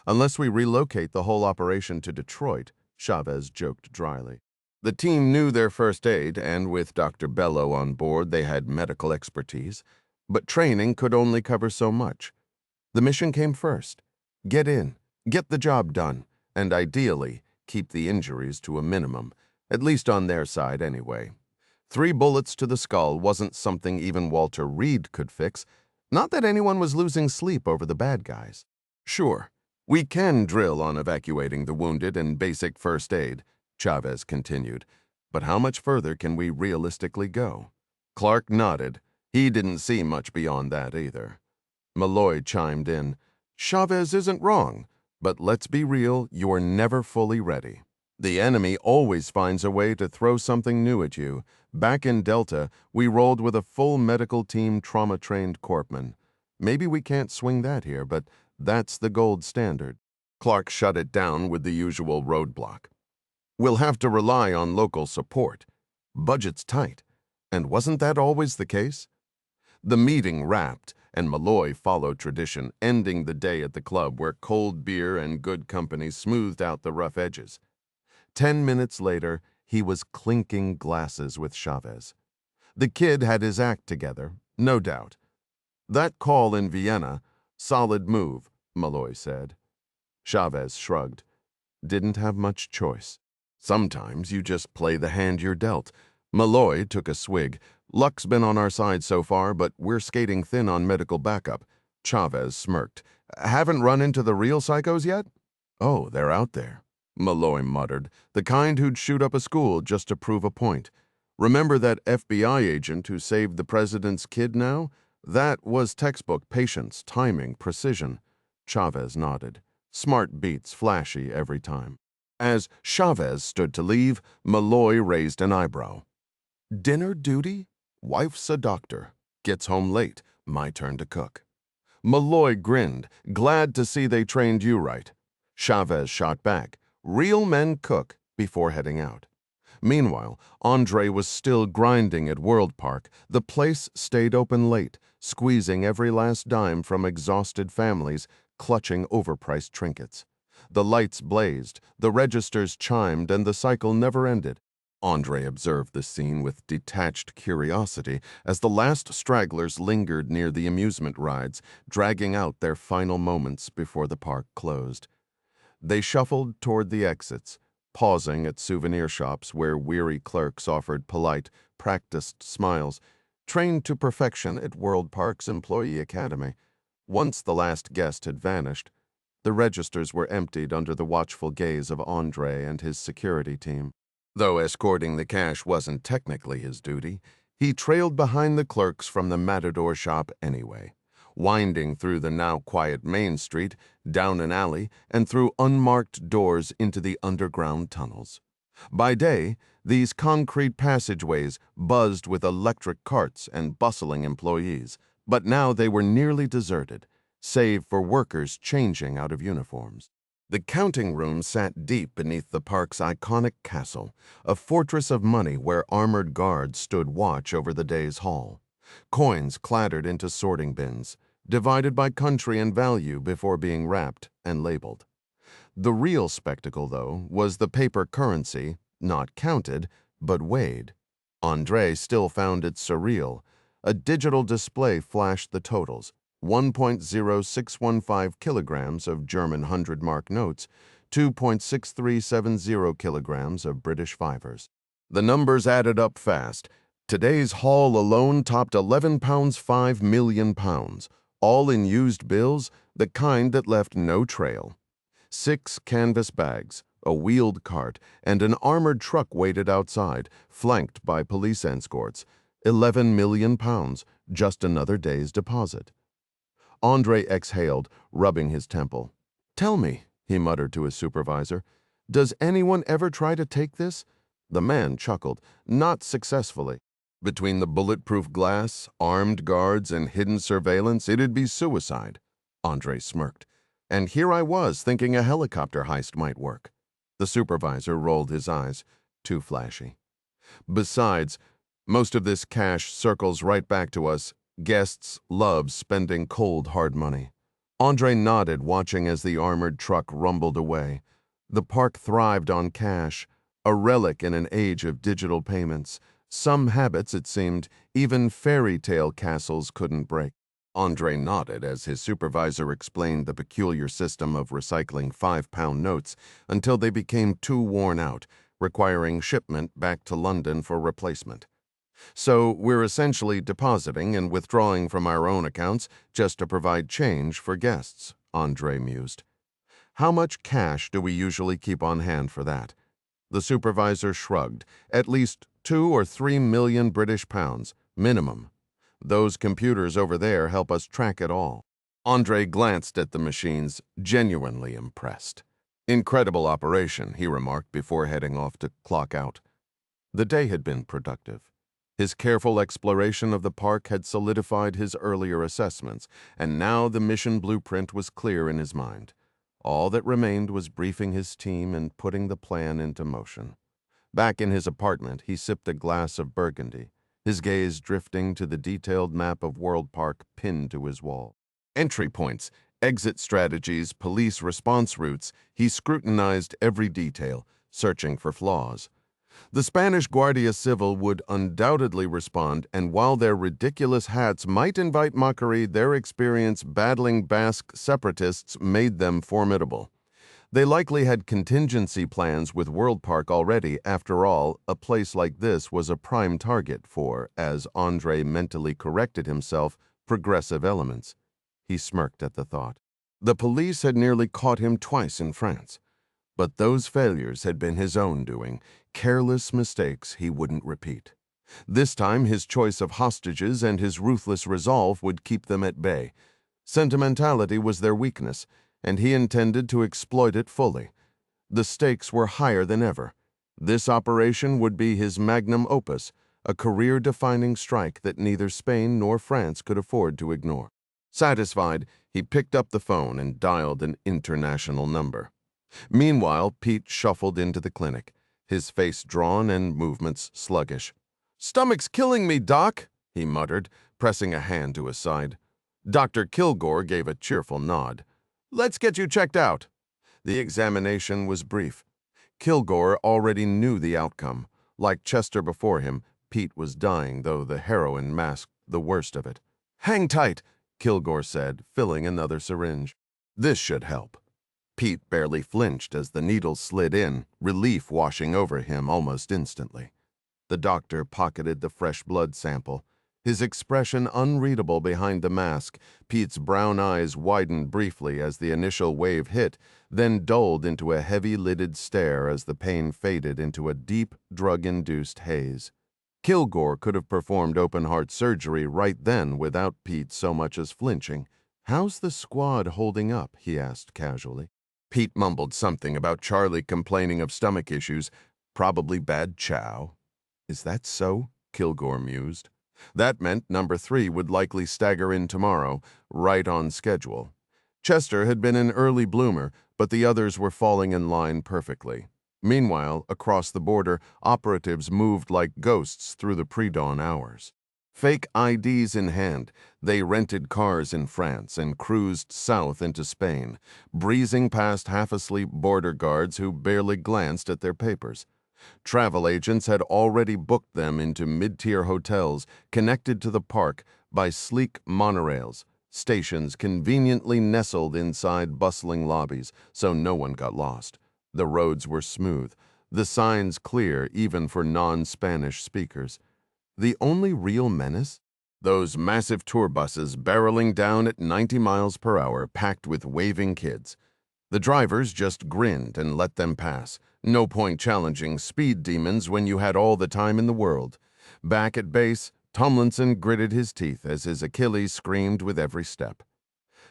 "Unless we relocate the whole operation to Detroit," Chavez joked dryly. The team knew their first aid, and with Dr. Bello on board, they had medical expertise. But training could only cover so much. The mission came first. Get in, get the job done, and ideally, keep the injuries to a minimum, at least on their side anyway. 3 bullets to the skull wasn't something even Walter Reed could fix. Not that anyone was losing sleep over the bad guys. "Sure, we can drill on evacuating the wounded and basic first aid," Chavez continued. "But how much further can we realistically go?" Clark nodded. He didn't see much beyond that either. Malloy chimed in. "Chavez isn't wrong, but let's be real, you're never fully ready. The enemy always finds a way to throw something new at you. Back in Delta, we rolled with a full medical team trauma-trained corpsman. Maybe we can't swing that here, but that's the gold standard." Clark shut it down with the usual roadblock. "We'll have to rely on local support. Budget's tight. And wasn't that always the case?" The meeting wrapped, and Malloy followed tradition, ending the day at the club where cold beer and good company smoothed out the rough edges. 10 minutes later, he was clinking glasses with Chavez. The kid had his act together, no doubt. "That call in Vienna, solid move," Malloy said. Chavez shrugged. "Didn't have much choice. Sometimes you just play the hand you're dealt." Malloy took a swig. "Luck's been on our side so far, but we're skating thin on medical backup." Chavez smirked. "Haven't run into the real psychos yet?" "Oh, they're out there," Malloy muttered. "The kind who'd shoot up a school just to prove a point. Remember that FBI agent who saved the president's kid now? That was textbook patience, timing, precision." Chavez nodded. Smart beats, flashy every time. As Chavez stood to leave, Malloy raised an eyebrow. "Dinner duty? Wife's a doctor. Gets home late. My turn to cook." Malloy grinned. "Glad to see they trained you right." Chavez shot back. "Real men cook," before heading out. Meanwhile, Andre was still grinding at World Park. The place stayed open late, squeezing every last dime from exhausted families clutching overpriced trinkets. The lights blazed, the registers chimed, and the cycle never ended. Andre observed the scene with detached curiosity as the last stragglers lingered near the amusement rides, dragging out their final moments before the park closed. They shuffled toward the exits, pausing at souvenir shops where weary clerks offered polite, practiced smiles, trained to perfection at World Park's Employee Academy. Once the last guest had vanished, the registers were emptied under the watchful gaze of Andre and his security team. Though escorting the cash wasn't technically his duty, he trailed behind the clerks from the Matador shop anyway, winding through the now quiet Main Street, down an alley, and through unmarked doors into the underground tunnels. By day, these concrete passageways buzzed with electric carts and bustling employees, but now they were nearly deserted, save for workers changing out of uniforms. The counting room sat deep beneath the park's iconic castle, a fortress of money where armored guards stood watch over the day's haul. Coins clattered into sorting bins, divided by country and value before being wrapped and labeled. The real spectacle, though, was the paper currency, not counted, but weighed. Andre still found it surreal. A digital display flashed the totals: 1.0615 kilograms of German 100-mark notes, 2.6370 kilograms of British fivers. The numbers added up fast. Today's haul alone topped 11 pounds 5 million pounds, all in used bills, the kind that left no trail. 6 canvas bags, a wheeled cart, and an armored truck waited outside, flanked by police escorts. 11 million pounds, just another day's deposit. Andre exhaled, rubbing his temple. "Tell me," he muttered to his supervisor, "does anyone ever try to take this?" The man chuckled, not successfully. Between the bulletproof glass, armed guards, and hidden surveillance, it'd be suicide. Andre smirked. And here I was thinking a helicopter heist might work. The supervisor rolled his eyes. Too flashy. Besides, most of this cash circles right back to us. Guests love spending cold, hard money. Andre nodded, watching as the armored truck rumbled away. The park thrived on cash, a relic in an age of digital payments. Some habits, it seemed, even fairy tale castles couldn't break. Andre nodded as his supervisor explained the peculiar system of recycling 5-pound notes until they became too worn out, requiring shipment back to London for replacement. So we're essentially depositing and withdrawing from our own accounts just to provide change for guests, Andre mused. How much cash do we usually keep on hand for that? The supervisor shrugged. At least 2 or 3 million British pounds, minimum. Those computers over there help us track it all. Andre glanced at the machines, genuinely impressed. Incredible operation, he remarked before heading off to clock out. The day had been productive. His careful exploration of the park had solidified his earlier assessments, and now the mission blueprint was clear in his mind. All that remained was briefing his team and putting the plan into motion. Back in his apartment, he sipped a glass of Burgundy, his gaze drifting to the detailed map of World Park pinned to his wall. Entry points, exit strategies, police response routes, he scrutinized every detail, searching for flaws. The Spanish Guardia Civil would undoubtedly respond, and while their ridiculous hats might invite mockery, their experience battling Basque separatists made them formidable. They likely had contingency plans with World Park already. After all, a place like this was a prime target for, as Andre mentally corrected himself, progressive elements. He smirked at the thought. The police had nearly caught him twice in France. But those failures had been his own doing, careless mistakes he wouldn't repeat. This time his choice of hostages and his ruthless resolve would keep them at bay. Sentimentality was their weakness, and he intended to exploit it fully. The stakes were higher than ever. This operation would be his magnum opus, a career-defining strike that neither Spain nor France could afford to ignore. Satisfied, he picked up the phone and dialed an international number. Meanwhile, Pete shuffled into the clinic. his face drawn and movements sluggish. "Stomach's killing me, Doc," he muttered, pressing a hand to his side. Dr. Kilgore gave a cheerful nod. "Let's get you checked out." The examination was brief. Kilgore already knew the outcome. Like Chester before him, Pete was dying, though the heroin masked the worst of it. "Hang tight," Kilgore said, filling another syringe. This should help. Pete barely flinched as the needle slid in, relief washing over him almost instantly. The doctor pocketed the fresh blood sample. His expression unreadable behind the mask, Pete's brown eyes widened briefly as the initial wave hit, then dulled into a heavy-lidded stare as the pain faded into a deep, drug-induced haze. Kilgore could have performed open-heart surgery right then without Pete so much as flinching. "How's the squad holding up?" he asked casually. Pete mumbled something about Charlie complaining of stomach issues, probably bad chow. "Is that so?" Kilgore mused. That meant number 3 would likely stagger in tomorrow, right on schedule. Chester had been an early bloomer, but the others were falling in line perfectly. Meanwhile, across the border, operatives moved like ghosts through the pre-dawn hours. Fake IDs in hand, they rented cars in France and cruised south into Spain, breezing past half-asleep border guards who barely glanced at their papers. Travel agents had already booked them into mid-tier hotels connected to the park by sleek monorails, stations conveniently nestled inside bustling lobbies so no one got lost. The roads were smooth, the signs clear even for non-Spanish speakers. The only real menace? Those massive tour buses barreling down at 90 miles per hour packed with waving kids. The drivers just grinned and let them pass. No point challenging speed demons when you had all the time in the world. Back at base, Tomlinson gritted his teeth as his Achilles screamed with every step.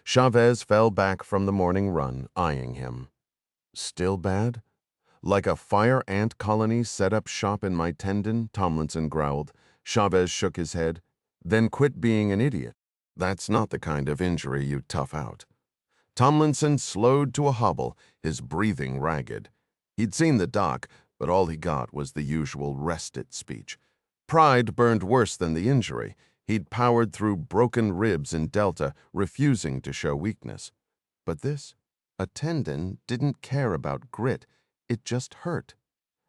Chavez fell back from the morning run, eyeing him. "Still bad?" "Like a fire ant colony set up shop in my tendon," Tomlinson growled. Chavez shook his head. "Then quit being an idiot. That's not the kind of injury you tough out." Tomlinson slowed to a hobble, his breathing ragged. He'd seen the doc, but all he got was the usual rest-it speech. Pride burned worse than the injury. He'd powered through broken ribs in Delta, refusing to show weakness. But this? A tendon didn't care about grit. It just hurt.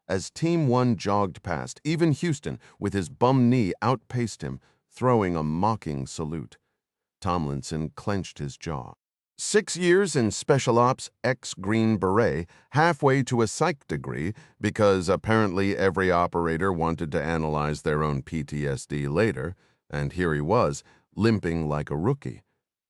As Team 1 jogged past, even Houston, with his bum knee, outpaced him, throwing a mocking salute. Tomlinson clenched his jaw. 6 years in Special Ops ex-Green Beret, halfway to a psych degree, because apparently every operator wanted to analyze their own PTSD later, and here he was, limping like a rookie.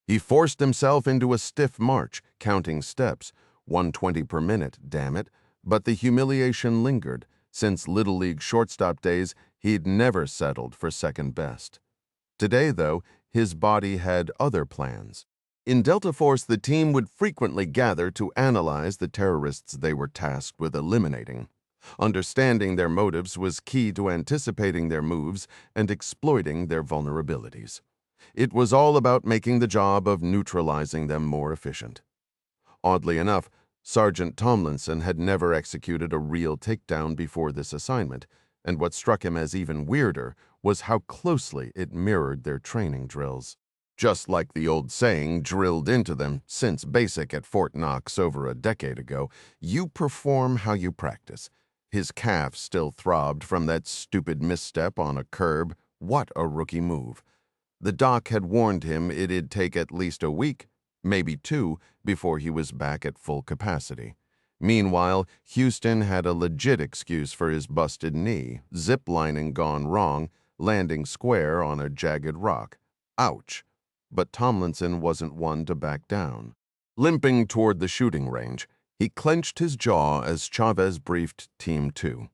He forced himself into a stiff march, counting steps, 120 per minute, damn it, but the humiliation lingered. Since Little League shortstop days, he'd never settled for second best. Today, though, his body had other plans. In Delta Force, the team would frequently gather to analyze the terrorists they were tasked with eliminating. Understanding their motives was key to anticipating their moves and exploiting their vulnerabilities. It was all about making the job of neutralizing them more efficient. Oddly enough, Sergeant Tomlinson had never executed a real takedown before this assignment, and what struck him as even weirder was how closely it mirrored their training drills. Just like the old saying drilled into them since basic at Fort Knox over a decade ago, you perform how you practice. His calf still throbbed from that stupid misstep on a curb. What a rookie move. The doc had warned him it'd take at least a week, maybe 2, before he was back at full capacity. Meanwhile, Houston had a legit excuse for his busted knee, ziplining gone wrong, landing square on a jagged rock. Ouch. But Tomlinson wasn't one to back down. Limping toward the shooting range, he clenched his jaw as Chavez briefed Team 2.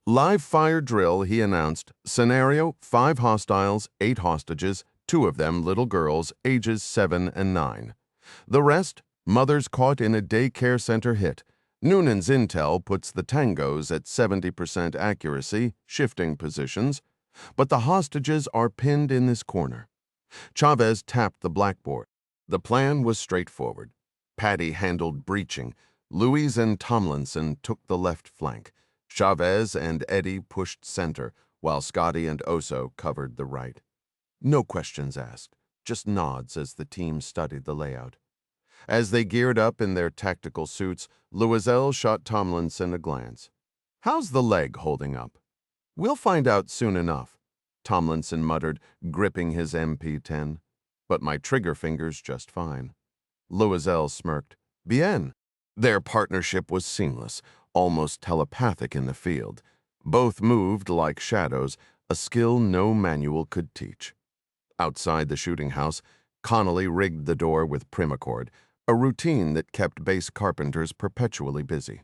Live fire drill, he announced. Scenario, 5 hostiles, 8 hostages, 2 of them little girls, ages 7 and 9. The rest, mothers caught in a daycare center hit. Noonan's intel puts the tangos at 70% accuracy, shifting positions. But the hostages are pinned in this corner. Chavez tapped the blackboard. The plan was straightforward. Patty handled breaching. Louise and Tomlinson took the left flank. Chavez and Eddie pushed center, while Scotty and Oso covered the right. No questions asked, just nods as the team studied the layout. As they geared up in their tactical suits, Loisel shot Tomlinson a glance. "How's the leg holding up?" "We'll find out soon enough," Tomlinson muttered, gripping his MP10. "But my trigger finger's just fine." Loisel smirked. "Bien." Their partnership was seamless, almost telepathic in the field. Both moved like shadows, a skill no manual could teach. Outside the shooting house, Connolly rigged the door with primacord, a routine that kept base carpenters perpetually busy.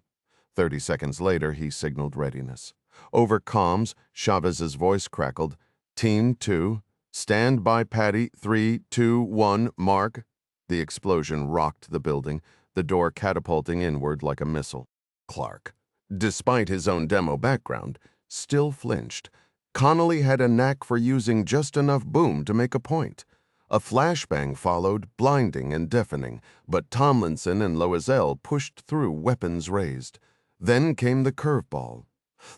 30 seconds later, he signaled readiness. Over comms, Chavez's voice crackled. "Team 2, stand by Patty, 3, 2, 1, mark." The explosion rocked the building, the door catapulting inward like a missile. Clark, despite his own demo background, still flinched. Connolly had a knack for using just enough boom to make a point. A flashbang followed, blinding and deafening, but Tomlinson and Loisel pushed through, weapons raised. Then came the curveball.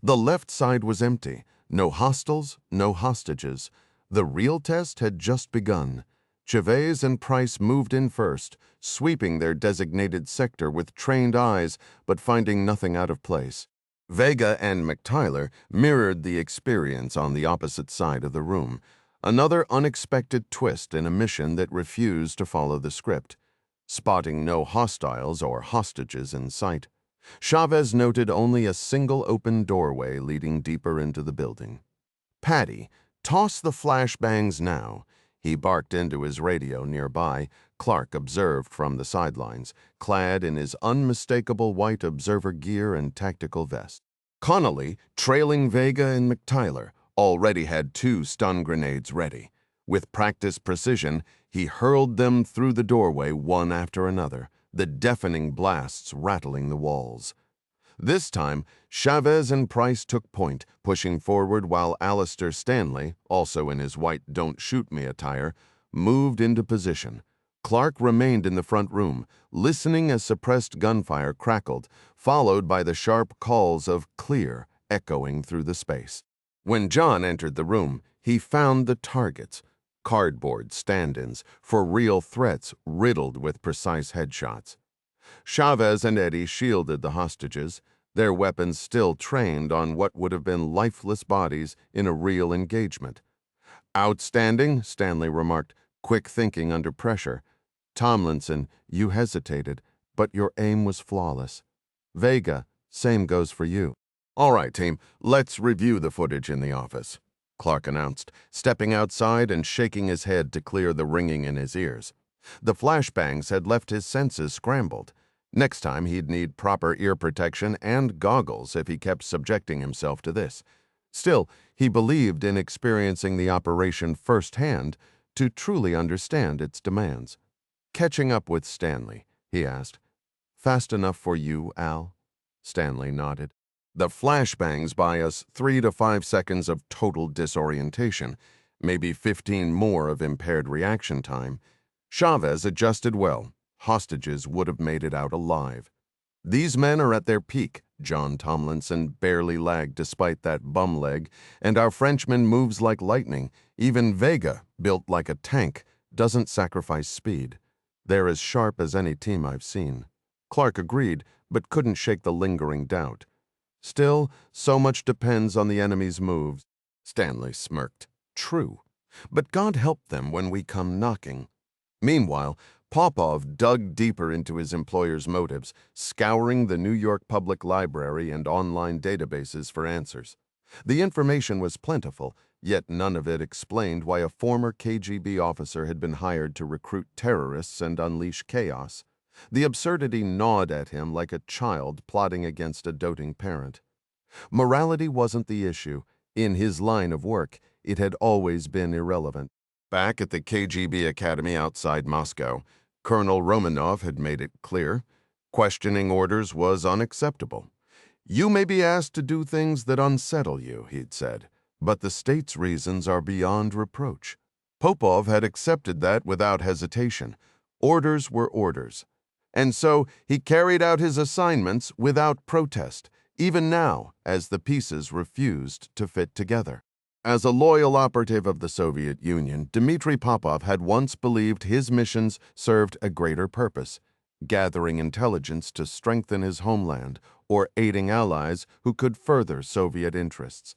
The left side was empty. No hostiles, no hostages. The real test had just begun. Chavez and Price moved in first, sweeping their designated sector with trained eyes, but finding nothing out of place. Vega and McTyler mirrored the experience on the opposite side of the room. Another unexpected twist in a mission that refused to follow the script. Spotting no hostiles or hostages in sight, Chavez noted only a single open doorway leading deeper into the building. "Patty, toss the flashbangs now," he barked into his radio nearby. Clark observed from the sidelines, clad in his unmistakable white observer gear and tactical vest. Connolly, trailing Vega and McTyler, already had 2 stun grenades ready. With practiced precision, he hurled them through the doorway one after another, the deafening blasts rattling the walls. This time, Chavez and Price took point, pushing forward while Alistair Stanley, also in his white "don't shoot me" attire, moved into position. Clark remained in the front room, listening as suppressed gunfire crackled, followed by the sharp calls of "clear" echoing through the space. When John entered the room, he found the targets, cardboard stand-ins for real threats riddled with precise headshots. Chavez and Eddie shielded the hostages, their weapons still trained on what would have been lifeless bodies in a real engagement. "Outstanding," Stanley remarked, quick thinking under pressure. "Tomlinson, you hesitated, but your aim was flawless. Vega, same goes for you." "All right, team, let's review the footage in the office," Clark announced, stepping outside and shaking his head to clear the ringing in his ears. The flashbangs had left his senses scrambled. Next time he'd need proper ear protection and goggles if he kept subjecting himself to this. Still, he believed in experiencing the operation firsthand to truly understand its demands. "Catching up with Stanley," he asked. "Fast enough for you, Al?" Stanley nodded. "The flashbangs buy us 3 to 5 seconds of total disorientation, maybe 15 more of impaired reaction time. Chavez adjusted well. Hostages would have made it out alive. These men are at their peak." John Tomlinson barely lagged despite that bum leg, "and our Frenchman moves like lightning. Even Vega, built like a tank, doesn't sacrifice speed. They're as sharp as any team I've seen." Clark agreed, but couldn't shake the lingering doubt. "Still, so much depends on the enemy's moves." Stanley smirked. "True. But God help them when we come knocking." Meanwhile, Popov dug deeper into his employer's motives, scouring the New York Public Library and online databases for answers. The information was plentiful, yet none of it explained why a former KGB officer had been hired to recruit terrorists and unleash chaos. The absurdity gnawed at him like a child plotting against a doting parent. Morality wasn't the issue. In his line of work, it had always been irrelevant. Back at the KGB Academy outside Moscow, Colonel Romanov had made it clear. Questioning orders was unacceptable. "You may be asked to do things that unsettle you," he'd said, "but the state's reasons are beyond reproach." Popov had accepted that without hesitation. Orders were orders. And so he carried out his assignments without protest, even now as the pieces refused to fit together. As a loyal operative of the Soviet Union, Dmitry Popov had once believed his missions served a greater purpose, gathering intelligence to strengthen his homeland or aiding allies who could further Soviet interests.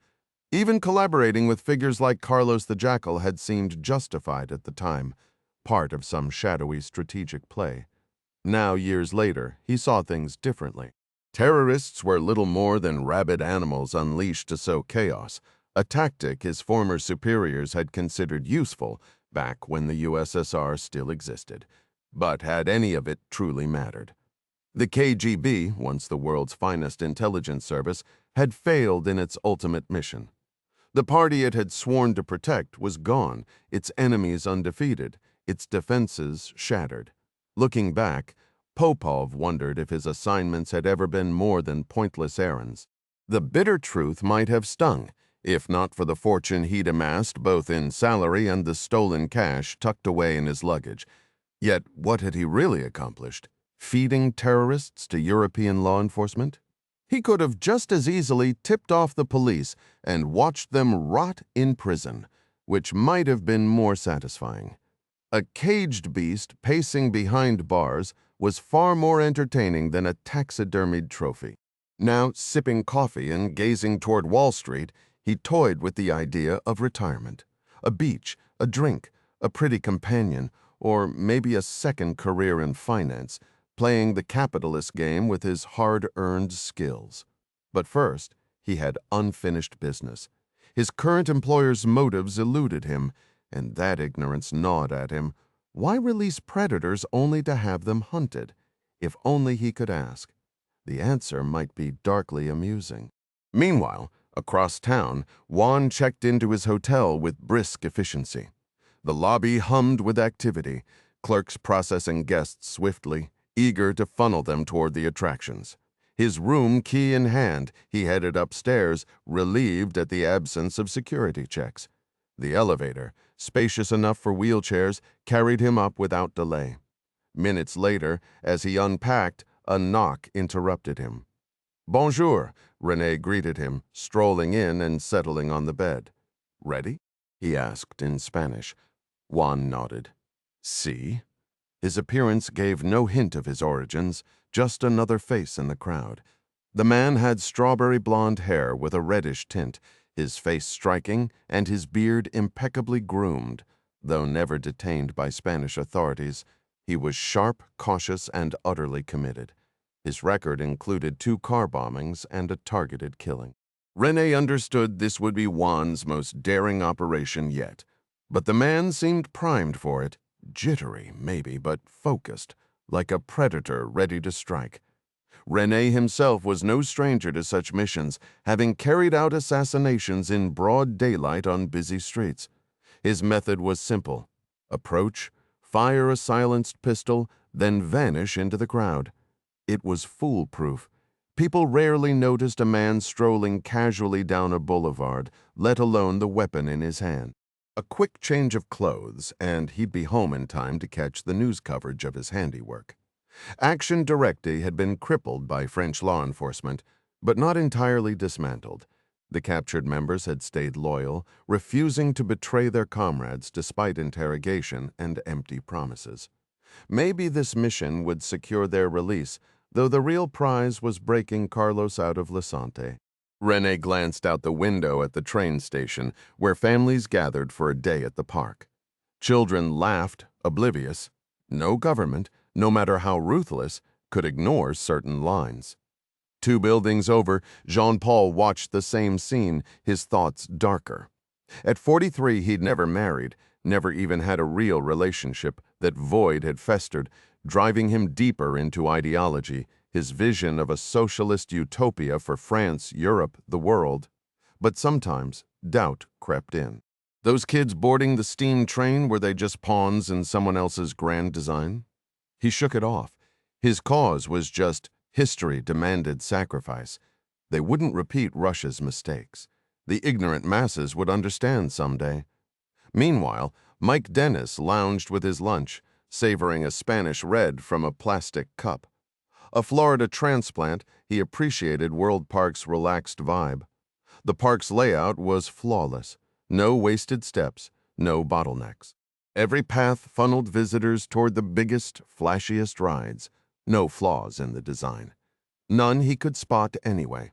Even collaborating with figures like Carlos the Jackal had seemed justified at the time, part of some shadowy strategic play. Now, years later, he saw things differently. Terrorists were little more than rabid animals unleashed to sow chaos, a tactic his former superiors had considered useful back when the USSR still existed. But had any of it truly mattered? The KGB, once the world's finest intelligence service, had failed in its ultimate mission. The party it had sworn to protect was gone, its enemies undefeated, its defenses shattered. Looking back, Popov wondered if his assignments had ever been more than pointless errands. The bitter truth might have stung, if not for the fortune he'd amassed both in salary and the stolen cash tucked away in his luggage. Yet what had he really accomplished? Feeding terrorists to European law enforcement? He could have just as easily tipped off the police and watched them rot in prison, which might have been more satisfying. A caged beast pacing behind bars was far more entertaining than a taxidermied trophy. Now, sipping coffee and gazing toward Wall Street, he toyed with the idea of retirement. A beach, a drink, a pretty companion, or maybe a second career in finance, playing the capitalist game with his hard-earned skills. But first, he had unfinished business. His current employer's motives eluded him, and that ignorance gnawed at him. Why release predators only to have them hunted? If only he could ask. The answer might be darkly amusing. Meanwhile, across town, Juan checked into his hotel with brisk efficiency. The lobby hummed with activity, clerks processing guests swiftly, eager to funnel them toward the attractions. His room key in hand, he headed upstairs, relieved at the absence of security checks. The elevator, spacious enough for wheelchairs, carried him up without delay. Minutes later, as he unpacked, a knock interrupted him. "Bonjour," René greeted him, strolling in and settling on the bed. "Ready?" he asked in Spanish. Juan nodded. "Sí." His appearance gave no hint of his origins, just another face in the crowd. The man had strawberry blonde hair with a reddish tint, his face striking and his beard impeccably groomed. Though never detained by Spanish authorities, he was sharp, cautious, and utterly committed. His record included 2 car bombings and a targeted killing. René understood this would be Juan's most daring operation yet, but the man seemed primed for it. Jittery, maybe, but focused, like a predator ready to strike. René himself was no stranger to such missions, having carried out assassinations in broad daylight on busy streets. His method was simple. Approach, fire a silenced pistol, then vanish into the crowd. It was foolproof. People rarely noticed a man strolling casually down a boulevard, let alone the weapon in his hand. A quick change of clothes, and he'd be home in time to catch the news coverage of his handiwork. Action Directe had been crippled by French law enforcement, but not entirely dismantled. The captured members had stayed loyal, refusing to betray their comrades despite interrogation and empty promises. Maybe this mission would secure their release, though the real prize was breaking Carlos out of Lasante. René glanced out the window at the train station, where families gathered for a day at the park. Children laughed, oblivious. No government, no matter how ruthless, could ignore certain lines. 2 buildings over, Jean-Paul watched the same scene, his thoughts darker. At 43, he'd never married, never even had a real relationship. That void had festered, driving him deeper into ideology, his vision of a socialist utopia for France, Europe, the world. But sometimes doubt crept in. Those kids boarding the steam train, were they just pawns in someone else's grand design? He shook it off. His cause was just history demanded sacrifice. They wouldn't repeat Russia's mistakes. The ignorant masses would understand someday. Meanwhile, Mike Dennis lounged with his lunch, savoring a Spanish red from a plastic cup. A Florida transplant, he appreciated World Park's relaxed vibe. The park's layout was flawless. No wasted steps, no bottlenecks. Every path funneled visitors toward the biggest, flashiest rides. No flaws in the design. None he could spot anyway.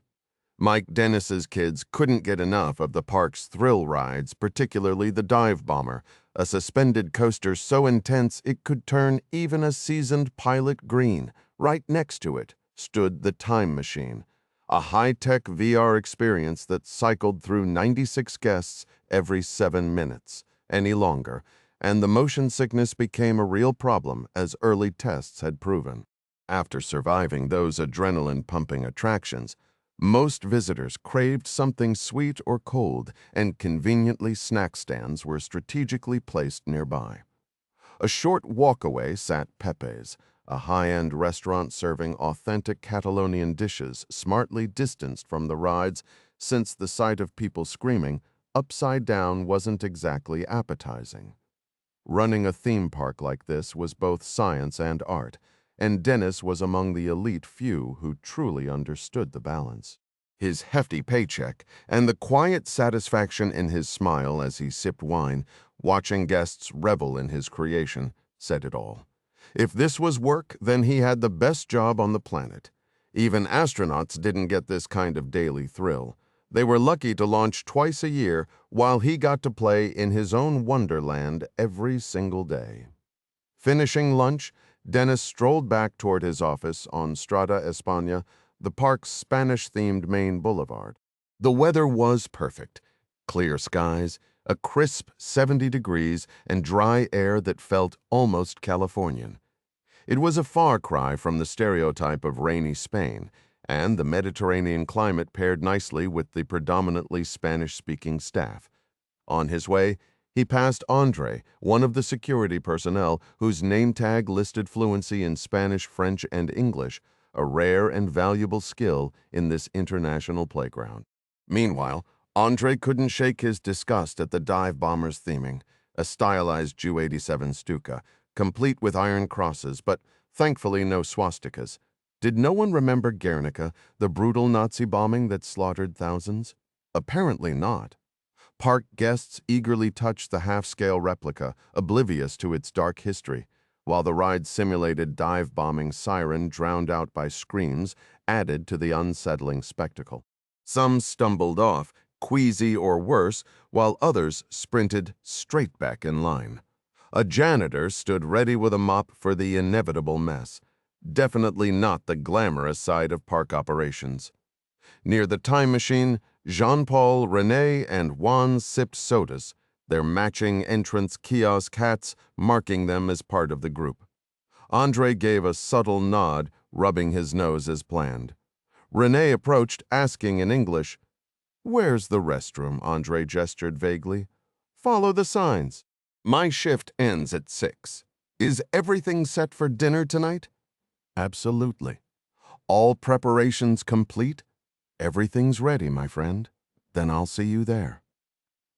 Mike Dennis's kids couldn't get enough of the park's thrill rides, particularly the dive bomber, a suspended coaster so intense it could turn even a seasoned pilot green. Right next to it stood the time machine, a high-tech VR experience that cycled through 96 guests every 7 minutes. Any longer, and the motion sickness became a real problem, as early tests had proven. After surviving those adrenaline-pumping attractions, most visitors craved something sweet or cold, and conveniently snack stands were strategically placed nearby. A short walk away sat Pepe's, a high-end restaurant serving authentic Catalonian dishes smartly distanced from the rides, since the sight of people screaming upside down wasn't exactly appetizing. Running a theme park like this was both science and art, and Dennis was among the elite few who truly understood the balance. His hefty paycheck and the quiet satisfaction in his smile as he sipped wine, watching guests revel in his creation, said it all. If this was work, then he had the best job on the planet. Even astronauts didn't get this kind of daily thrill. They were lucky to launch twice a year, while he got to play in his own wonderland every single day. Finishing lunch, Dennis strolled back toward his office on Strada España, the park's Spanish-themed main boulevard. The weather was perfect. Clear skies, a crisp 70 degrees, and dry air that felt almost Californian. It was a far cry from the stereotype of rainy Spain, and the Mediterranean climate paired nicely with the predominantly Spanish-speaking staff. On his way, he passed Andre, one of the security personnel whose name tag listed fluency in Spanish, French, and English, a rare and valuable skill in this international playground. Meanwhile, Andre couldn't shake his disgust at the dive bomber's theming, a stylized Ju-87 Stuka, complete with iron crosses, but thankfully no swastikas. Did no one remember Guernica, the brutal Nazi bombing that slaughtered thousands? Apparently not. Park guests eagerly touched the half-scale replica, oblivious to its dark history, while the ride's simulated dive-bombing siren, drowned out by screams, added to the unsettling spectacle. Some stumbled off, queasy or worse, while others sprinted straight back in line. A janitor stood ready with a mop for the inevitable mess. Definitely not the glamorous side of park operations. Near the time machine, Jean-Paul, René, and Juan sipped sodas, their matching entrance kiosk hats marking them as part of the group. Andre gave a subtle nod, rubbing his nose as planned. René approached, asking in English, "Where's the restroom?" Andre gestured vaguely. "Follow the signs. My shift ends at 6. Is everything set for dinner tonight?" "Absolutely. All preparations complete? Everything's ready, my friend. Then I'll see you there."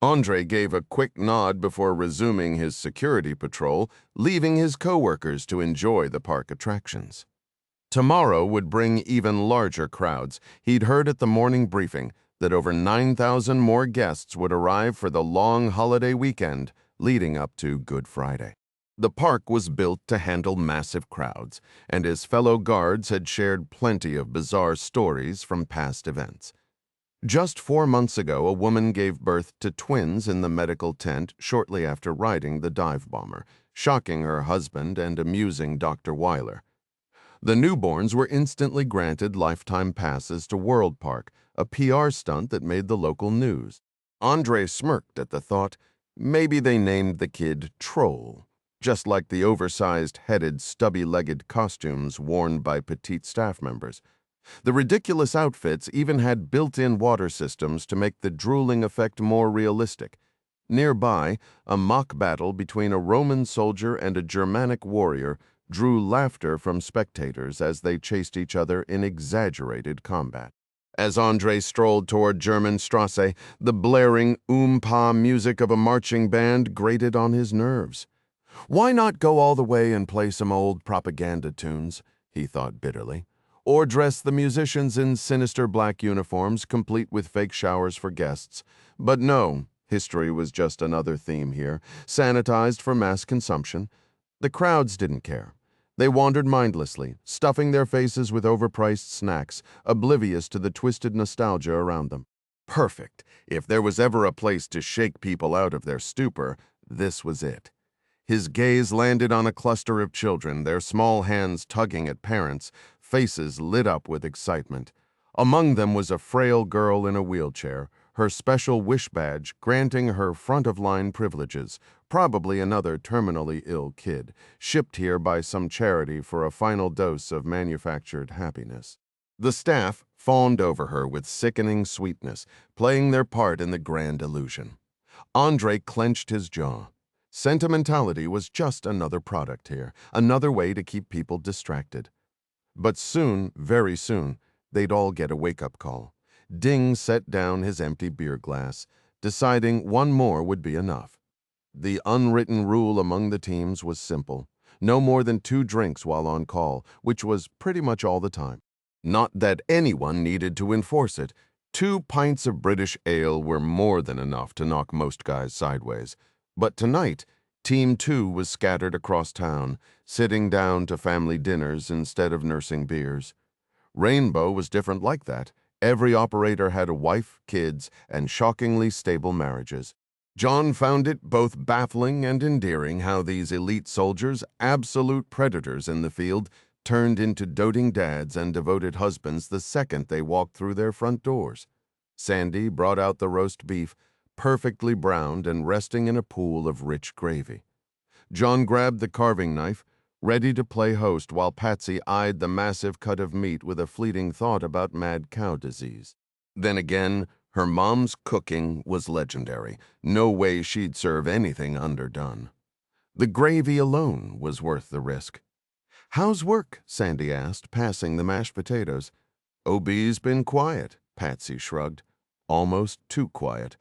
Andre gave a quick nod before resuming his security patrol, leaving his coworkers to enjoy the park attractions. Tomorrow would bring even larger crowds. He'd heard at the morning briefing that over 9,000 more guests would arrive for the long holiday weekend leading up to Good Friday. The park was built to handle massive crowds, and his fellow guards had shared plenty of bizarre stories from past events. Just 4 months ago, a woman gave birth to twins in the medical tent shortly after riding the dive bomber, shocking her husband and amusing Dr. Weiler. The newborns were instantly granted lifetime passes to World Park, a PR stunt that made the local news. Andre smirked at the thought. Maybe they named the kid Troll, just like the oversized, headed, stubby-legged costumes worn by petite staff members. The ridiculous outfits even had built-in water systems to make the drooling effect more realistic. Nearby, a mock battle between a Roman soldier and a Germanic warrior drew laughter from spectators as they chased each other in exaggerated combat. As Andre strolled toward Germanstrasse, the blaring oom-pa music of a marching band grated on his nerves. Why not go all the way and play some old propaganda tunes? He thought bitterly. or dress the musicians in sinister black uniforms, complete with fake showers for guests. But no, history was just another theme here, sanitized for mass consumption. The crowds didn't care. They wandered mindlessly, stuffing their faces with overpriced snacks, oblivious to the twisted nostalgia around them. Perfect. If there was ever a place to shake people out of their stupor, this was it. His gaze landed on a cluster of children, their small hands tugging at parents, faces lit up with excitement. Among them was a frail girl in a wheelchair, her special wish badge granting her front-of-line privileges, probably another terminally ill kid, shipped here by some charity for a final dose of manufactured happiness. The staff fawned over her with sickening sweetness, playing their part in the grand illusion. Andre clenched his jaw. Sentimentality was just another product here, another way to keep people distracted. But soon, very soon, they'd all get a wake-up call. Ding set down his empty beer glass, deciding one more would be enough. The unwritten rule among the teams was simple. No more than 2 drinks while on call, which was pretty much all the time. Not that anyone needed to enforce it. 2 pints of British ale were more than enough to knock most guys sideways. But tonight, Team 2 was scattered across town, sitting down to family dinners instead of nursing beers. Rainbow was different like that. Every operator had a wife, kids, and shockingly stable marriages. John found it both baffling and endearing how these elite soldiers, absolute predators in the field, turned into doting dads and devoted husbands the second they walked through their front doors. Sandy brought out the roast beef, perfectly browned and resting in a pool of rich gravy. John grabbed the carving knife, ready to play host while Patsy eyed the massive cut of meat with a fleeting thought about mad cow disease. Then again, her mom's cooking was legendary. No way she'd serve anything underdone. The gravy alone was worth the risk. "How's work?" Sandy asked, passing the mashed potatoes. "OB's been quiet," Patsy shrugged. "Almost too quiet.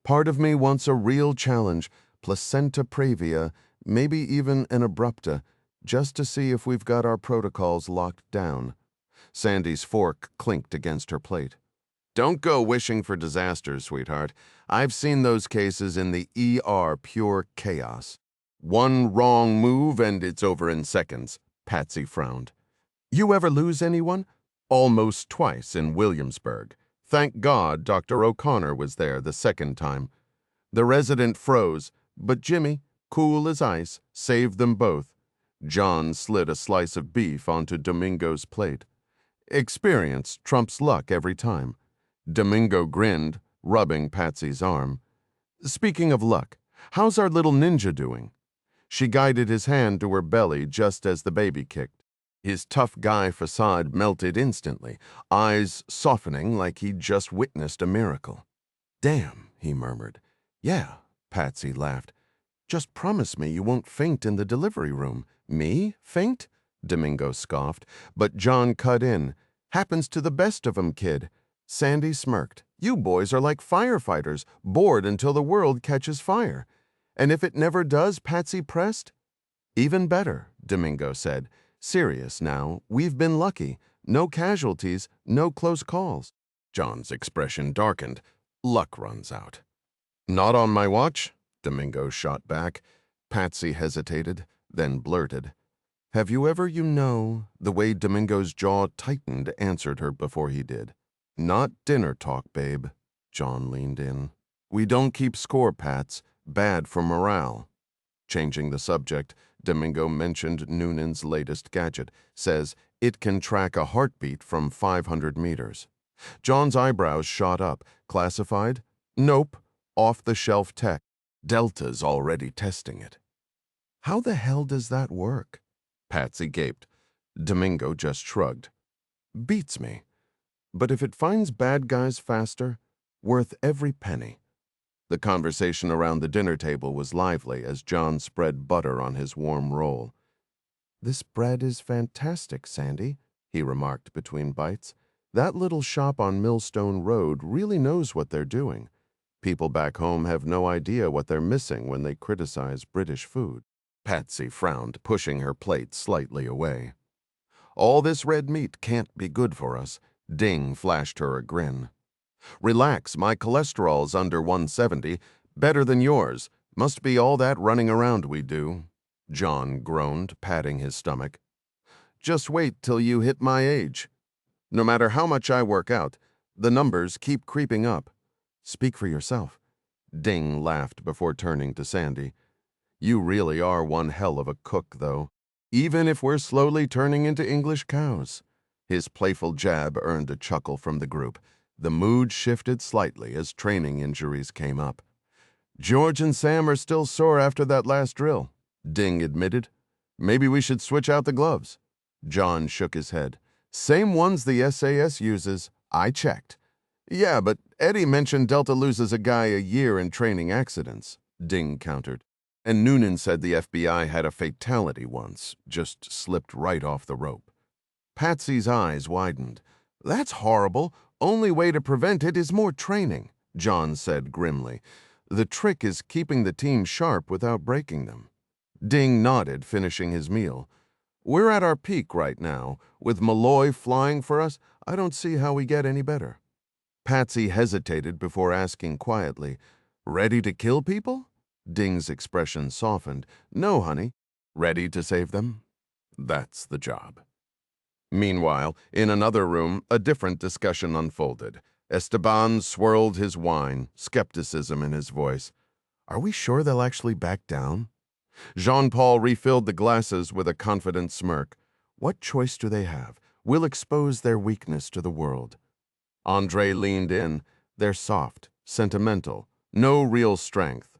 Part of me wants a real challenge, placenta previa, maybe even an abrupta, just to see if we've got our protocols locked down." Sandy's fork clinked against her plate. "Don't go wishing for disasters, sweetheart. I've seen those cases in the ER, pure chaos. One wrong move and it's over in seconds." Patsy frowned. "You ever lose anyone?" "Almost twice in Williamsburg. Thank God Dr. O'Connor was there the second time." The resident froze, but Jimmy, cool as ice, saved them both. John slid a slice of beef onto Domingo's plate. Experience trumps luck every time. Domingo grinned, rubbing Patsy's arm. "Speaking of luck, how's our little ninja doing?" She guided his hand to her belly just as the baby kicked. His tough guy facade melted instantly, eyes softening like he'd just witnessed a miracle. "Damn," he murmured. "Yeah," Patsy laughed. "Just promise me you won't faint in the delivery room." "Me? Faint?" Domingo scoffed, but John cut in. "Happens to the best of 'em, kid." Sandy smirked. "You boys are like firefighters, bored until the world catches fire." "And if it never does," Patsy pressed. "Even better," Domingo said. "Serious now, we've been lucky. No casualties, no close calls." John's expression darkened. "Luck runs out." "Not on my watch," Domingo shot back. Patsy hesitated, then blurted. "Have you ever, The way Domingo's jaw tightened answered her before he did. "Not dinner talk, babe." John leaned in. "We don't keep score, Pats. Bad for morale." Changing the subject, Domingo mentioned Noonan's latest gadget. Says it can track a heartbeat from 500 meters. John's eyebrows shot up. "Classified?" "Nope. Off-the-shelf tech. Delta's already testing it." "How the hell does that work?" Patsy gaped. Domingo just shrugged. "Beats me. But if it finds bad guys faster, worth every penny." The conversation around the dinner table was lively as John spread butter on his warm roll. "This bread is fantastic, Sandy," he remarked between bites. "That little shop on Millstone Road really knows what they're doing. People back home have no idea what they're missing when they criticize British food." Patsy frowned, pushing her plate slightly away. All this red meat can't be good for us. Ding flashed her a grin. Relax, my cholesterol's under 170. Better than yours. Must be all that running around we do. John groaned, patting his stomach. Just wait till you hit my age. No matter how much I work out, the numbers keep creeping up. Speak for yourself. Ding laughed before turning to Sandy. You really are one hell of a cook, though. Even if we're slowly turning into English cows. His playful jab earned a chuckle from the group. The mood shifted slightly as training injuries came up. George and Sam are still sore after that last drill, Ding admitted. Maybe we should switch out the gloves. John shook his head. Same ones the SAS uses. I checked. Yeah, but Eddie mentioned Delta loses a guy a year in training accidents, Ding countered. And Noonan said the FBI had a fatality once, just slipped right off the rope. Patsy's eyes widened. That's horrible. Only way to prevent it is more training, John said grimly. The trick is keeping the team sharp without breaking them. Ding nodded, finishing his meal. We're at our peak right now. With Malloy flying for us, I don't see how we get any better. Patsy hesitated before asking quietly, Ready to kill people? Ding's expression softened. No, honey. Ready to save them? That's the job. Meanwhile, in another room, a different discussion unfolded. Esteban swirled his wine, skepticism in his voice. Are we sure they'll actually back down? Jean-Paul refilled the glasses with a confident smirk. What choice do they have? We'll expose their weakness to the world. Andre leaned in. They're soft, sentimental, no real strength.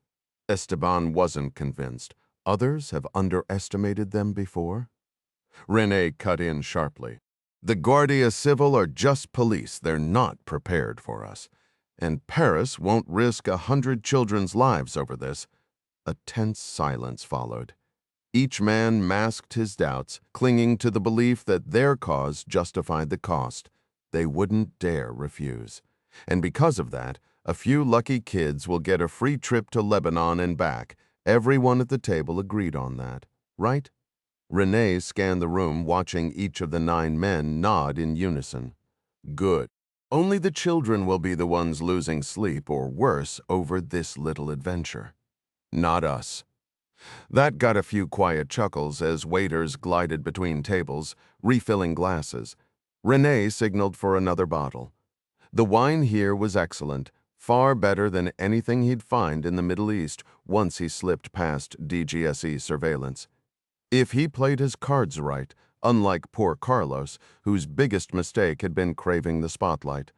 Esteban wasn't convinced. Others have underestimated them before? René cut in sharply. The Guardia Civil are just police. They're not prepared for us. And Paris won't risk 100 children's lives over this. A tense silence followed. Each man masked his doubts, clinging to the belief that their cause justified the cost. They wouldn't dare refuse. And because of that, a few lucky kids will get a free trip to Lebanon and back. Everyone at the table agreed on that, right? René scanned the room, watching each of the 9 men nod in unison. Good. Only the children will be the ones losing sleep, or worse, over this little adventure. Not us. That got a few quiet chuckles as waiters glided between tables, refilling glasses. René signaled for another bottle. The wine here was excellent, far better than anything he'd find in the Middle East once he slipped past DGSE surveillance. If he played his cards right, unlike poor Carlos, whose biggest mistake had been craving the spotlight.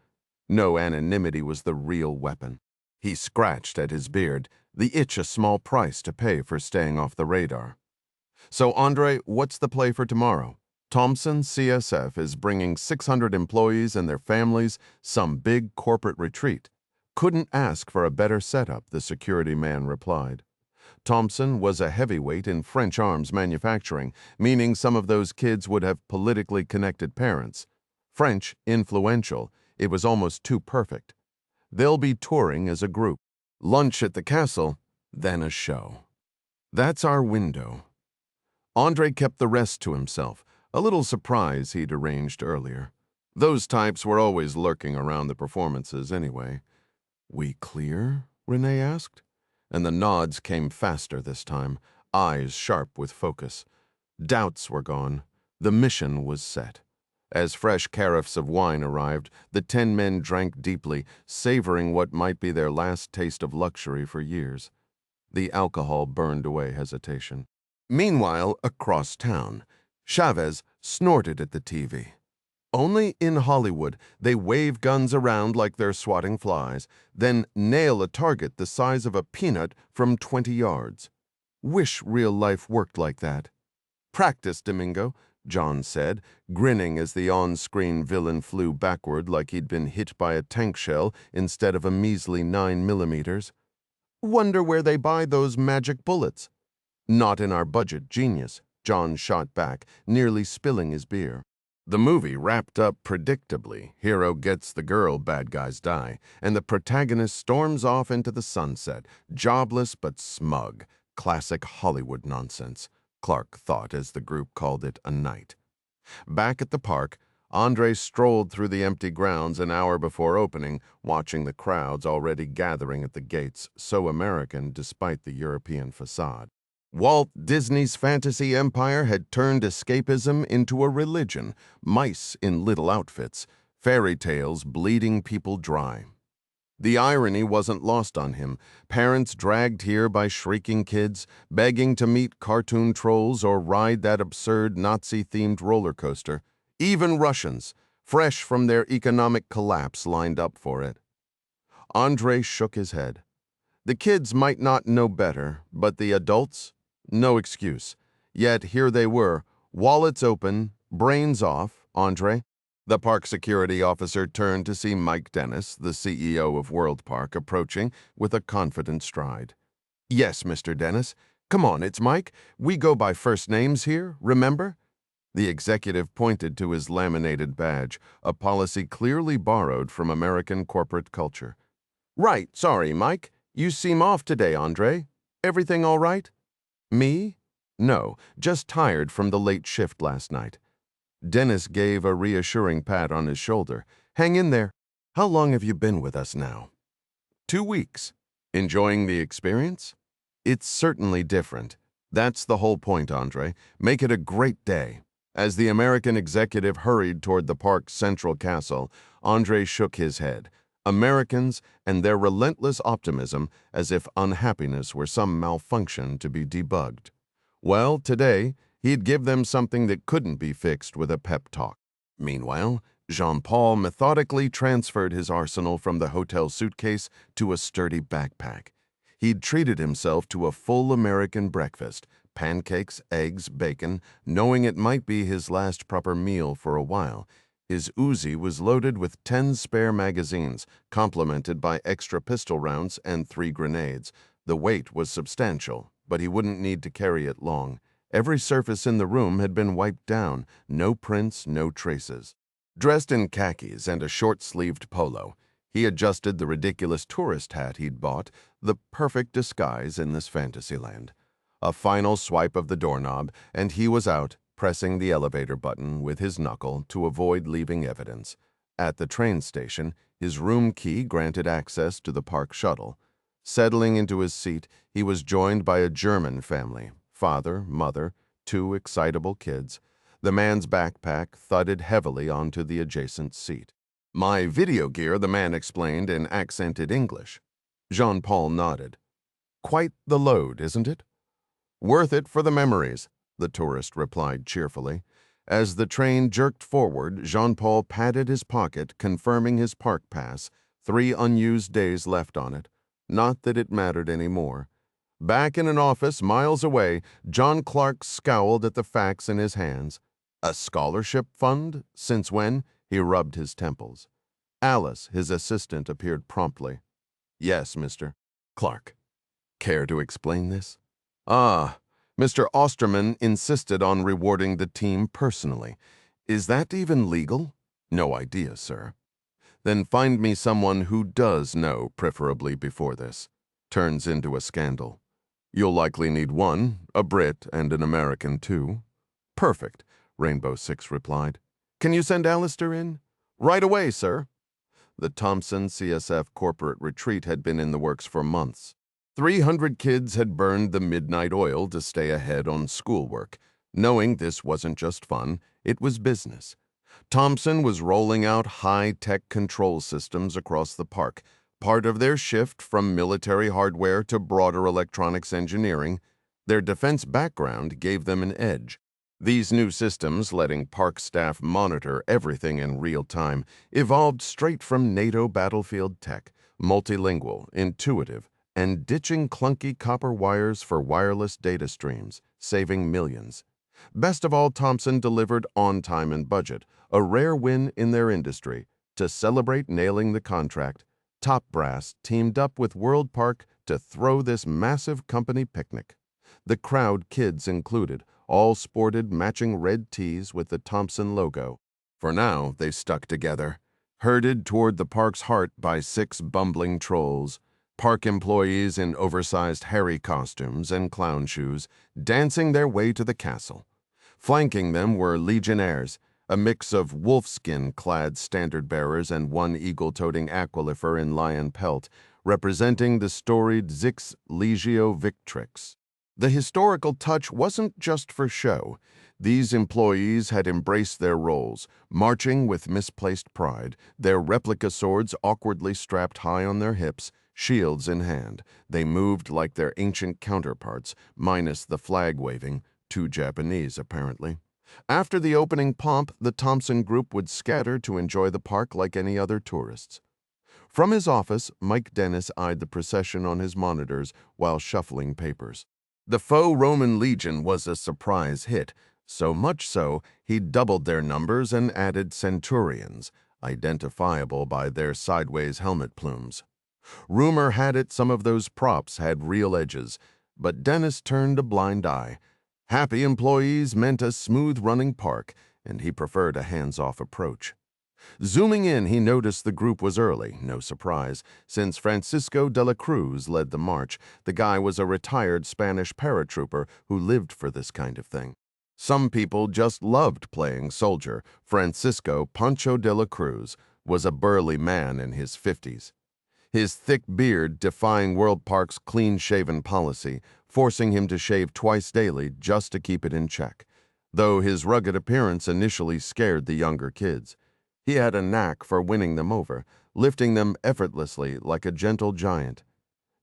No anonymity was the real weapon. He scratched at his beard, the itch a small price to pay for staying off the radar. So, Andre, what's the play for tomorrow? Thompson CSF is bringing 600 employees and their families some big corporate retreat. Couldn't ask for a better setup, the security man replied. Thompson was a heavyweight in French arms manufacturing, meaning some of those kids would have politically connected parents. French, influential, it was almost too perfect. They'll be touring as a group. Lunch at the castle, then a show. That's our window. Andre kept the rest to himself, a little surprise he'd arranged earlier. Those types were always lurking around the performances anyway. We clear? René asked. And the nods came faster this time, eyes sharp with focus. Doubts were gone. The mission was set. As fresh carafes of wine arrived, the 10 men drank deeply, savoring what might be their last taste of luxury for years. The alcohol burned away hesitation. Meanwhile, across town, Chavez snorted at the TV. Only in Hollywood, they wave guns around like they're swatting flies, then nail a target the size of a peanut from 20 yards. Wish real life worked like that. Practice, Domingo, John said, grinning as the on-screen villain flew backward like he'd been hit by a tank shell instead of a measly 9mm. Wonder where they buy those magic bullets. Not in our budget, genius, John shot back, nearly spilling his beer. The movie wrapped up predictably. Hero gets the girl, bad guys die, and the protagonist storms off into the sunset, jobless but smug. Classic Hollywood nonsense, Clark thought as the group called it a night. Back at the park, Andre strolled through the empty grounds an hour before opening, watching the crowds already gathering at the gates, so American despite the European facade. Walt Disney's fantasy empire had turned escapism into a religion, mice in little outfits, fairy tales bleeding people dry. The irony wasn't lost on him. Parents dragged here by shrieking kids, begging to meet cartoon trolls or ride that absurd Nazi-themed roller coaster. Even Russians, fresh from their economic collapse, lined up for it. Andre shook his head. The kids might not know better, but the adults? No excuse. Yet here they were, wallets open, brains off, Andre. The park security officer turned to see Mike Dennis, the CEO of World Park, approaching with a confident stride. "Yes, Mr. Dennis. Come on, it's Mike. We go by first names here, remember?" The executive pointed to his laminated badge, a policy clearly borrowed from American corporate culture. "Right, sorry, Mike. You seem off today, Andre. Everything all right?" "Me? No, just tired from the late shift last night." Dennis gave a reassuring pat on his shoulder. "Hang in there. How long have you been with us now?" 2 weeks. Enjoying the experience? It's certainly different. That's the whole point, Andre. Make it a great day. As the American executive hurried toward the park's central castle, Andre shook his head. Americans and their relentless optimism, as if unhappiness were some malfunction to be debugged. Well, today, he'd give them something that couldn't be fixed with a pep talk. Meanwhile, Jean-Paul methodically transferred his arsenal from the hotel suitcase to a sturdy backpack. He'd treated himself to a full American breakfast, pancakes, eggs, bacon, knowing it might be his last proper meal for a while. His Uzi was loaded with 10 spare magazines, complemented by extra pistol rounds and 3 grenades. The weight was substantial, but he wouldn't need to carry it long. Every surface in the room had been wiped down, no prints, no traces. Dressed in khakis and a short-sleeved polo, he adjusted the ridiculous tourist hat he'd bought, the perfect disguise in this fantasy land. A final swipe of the doorknob, and he was out, pressing the elevator button with his knuckle to avoid leaving evidence. At the train station, his room key granted access to the park shuttle. Settling into his seat, he was joined by a German family, father, mother, 2 excitable kids. The man's backpack thudded heavily onto the adjacent seat. "My video gear," the man explained in accented English. Jean-Paul nodded. "Quite the load, isn't it?" "Worth it for the memories," the tourist replied cheerfully. As the train jerked forward, Jean-Paul patted his pocket, confirming his park pass, 3 unused days left on it. Not that it mattered anymore. Back in an office miles away, John Clark scowled at the facts in his hands. A scholarship fund? Since when? He rubbed his temples. Alice, his assistant, appeared promptly. "Yes, Mr. Clark. Care to explain this?" "Ah, Mr. Osterman insisted on rewarding the team personally. Is that even legal?" "No idea, sir." "Then find me someone who does know, preferably before this turns into a scandal. You'll likely need one, a Brit and an American too." "Perfect," Rainbow Six replied. "Can you send Alistair in?" "Right away, sir." The Thompson CSF corporate retreat had been in the works for months. 300 kids had burned the midnight oil to stay ahead on schoolwork. Knowing this wasn't just fun, it was business. Thompson was rolling out high-tech control systems across the park, part of their shift from military hardware to broader electronics engineering. Their defense background gave them an edge. These new systems, letting park staff monitor everything in real time, evolved straight from NATO battlefield tech, multilingual, intuitive, and ditching clunky copper wires for wireless data streams, saving millions. Best of all, Thompson delivered on time and budget, a rare win in their industry. To celebrate nailing the contract, Top Brass teamed up with World Park to throw this massive company picnic. The crowd, kids included, all sported matching red tees with the Thompson logo. For now, they stuck together, herded toward the park's heart by 6 bumbling trolls, park employees in oversized hairy costumes and clown shoes, dancing their way to the castle. Flanking them were legionnaires, a mix of wolfskin-clad standard-bearers and one eagle-toting aquifer in lion pelt, representing the storied Zix Legio Victrix. The historical touch wasn't just for show. These employees had embraced their roles, marching with misplaced pride, their replica swords awkwardly strapped high on their hips, shields in hand. They moved like their ancient counterparts, minus the flag waving, too Japanese apparently. After the opening pomp, the Thompson group would scatter to enjoy the park like any other tourists. From his office, Mike Dennis eyed the procession on his monitors while shuffling papers. The faux Roman legion was a surprise hit, so much so he doubled their numbers and added centurions, identifiable by their sideways helmet plumes. Rumor had it some of those props had real edges, but Dennis turned a blind eye. Happy employees meant a smooth-running park, and he preferred a hands-off approach. Zooming in, he noticed the group was early, no surprise, since Francisco de la Cruz led the march. The guy was a retired Spanish paratrooper who lived for this kind of thing. Some people just loved playing soldier. Francisco Pancho de la Cruz was a burly man in his 50s. His thick beard defying World Park's clean-shaven policy, forcing him to shave twice daily just to keep it in check, though his rugged appearance initially scared the younger kids. He had a knack for winning them over, lifting them effortlessly like a gentle giant.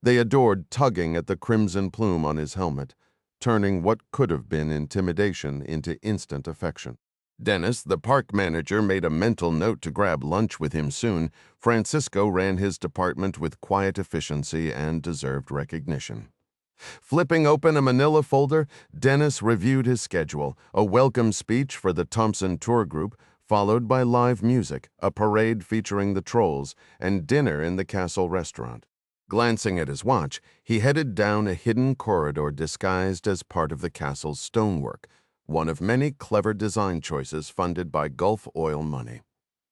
They adored tugging at the crimson plume on his helmet, turning what could have been intimidation into instant affection. Dennis, the park manager, made a mental note to grab lunch with him soon. Francisco ran his department with quiet efficiency and deserved recognition. Flipping open a manila folder, Dennis reviewed his schedule, a welcome speech for the Thompson tour group, followed by live music, a parade featuring the trolls, and dinner in the castle restaurant. Glancing at his watch, he headed down a hidden corridor disguised as part of the castle's stonework, one of many clever design choices funded by Gulf oil money.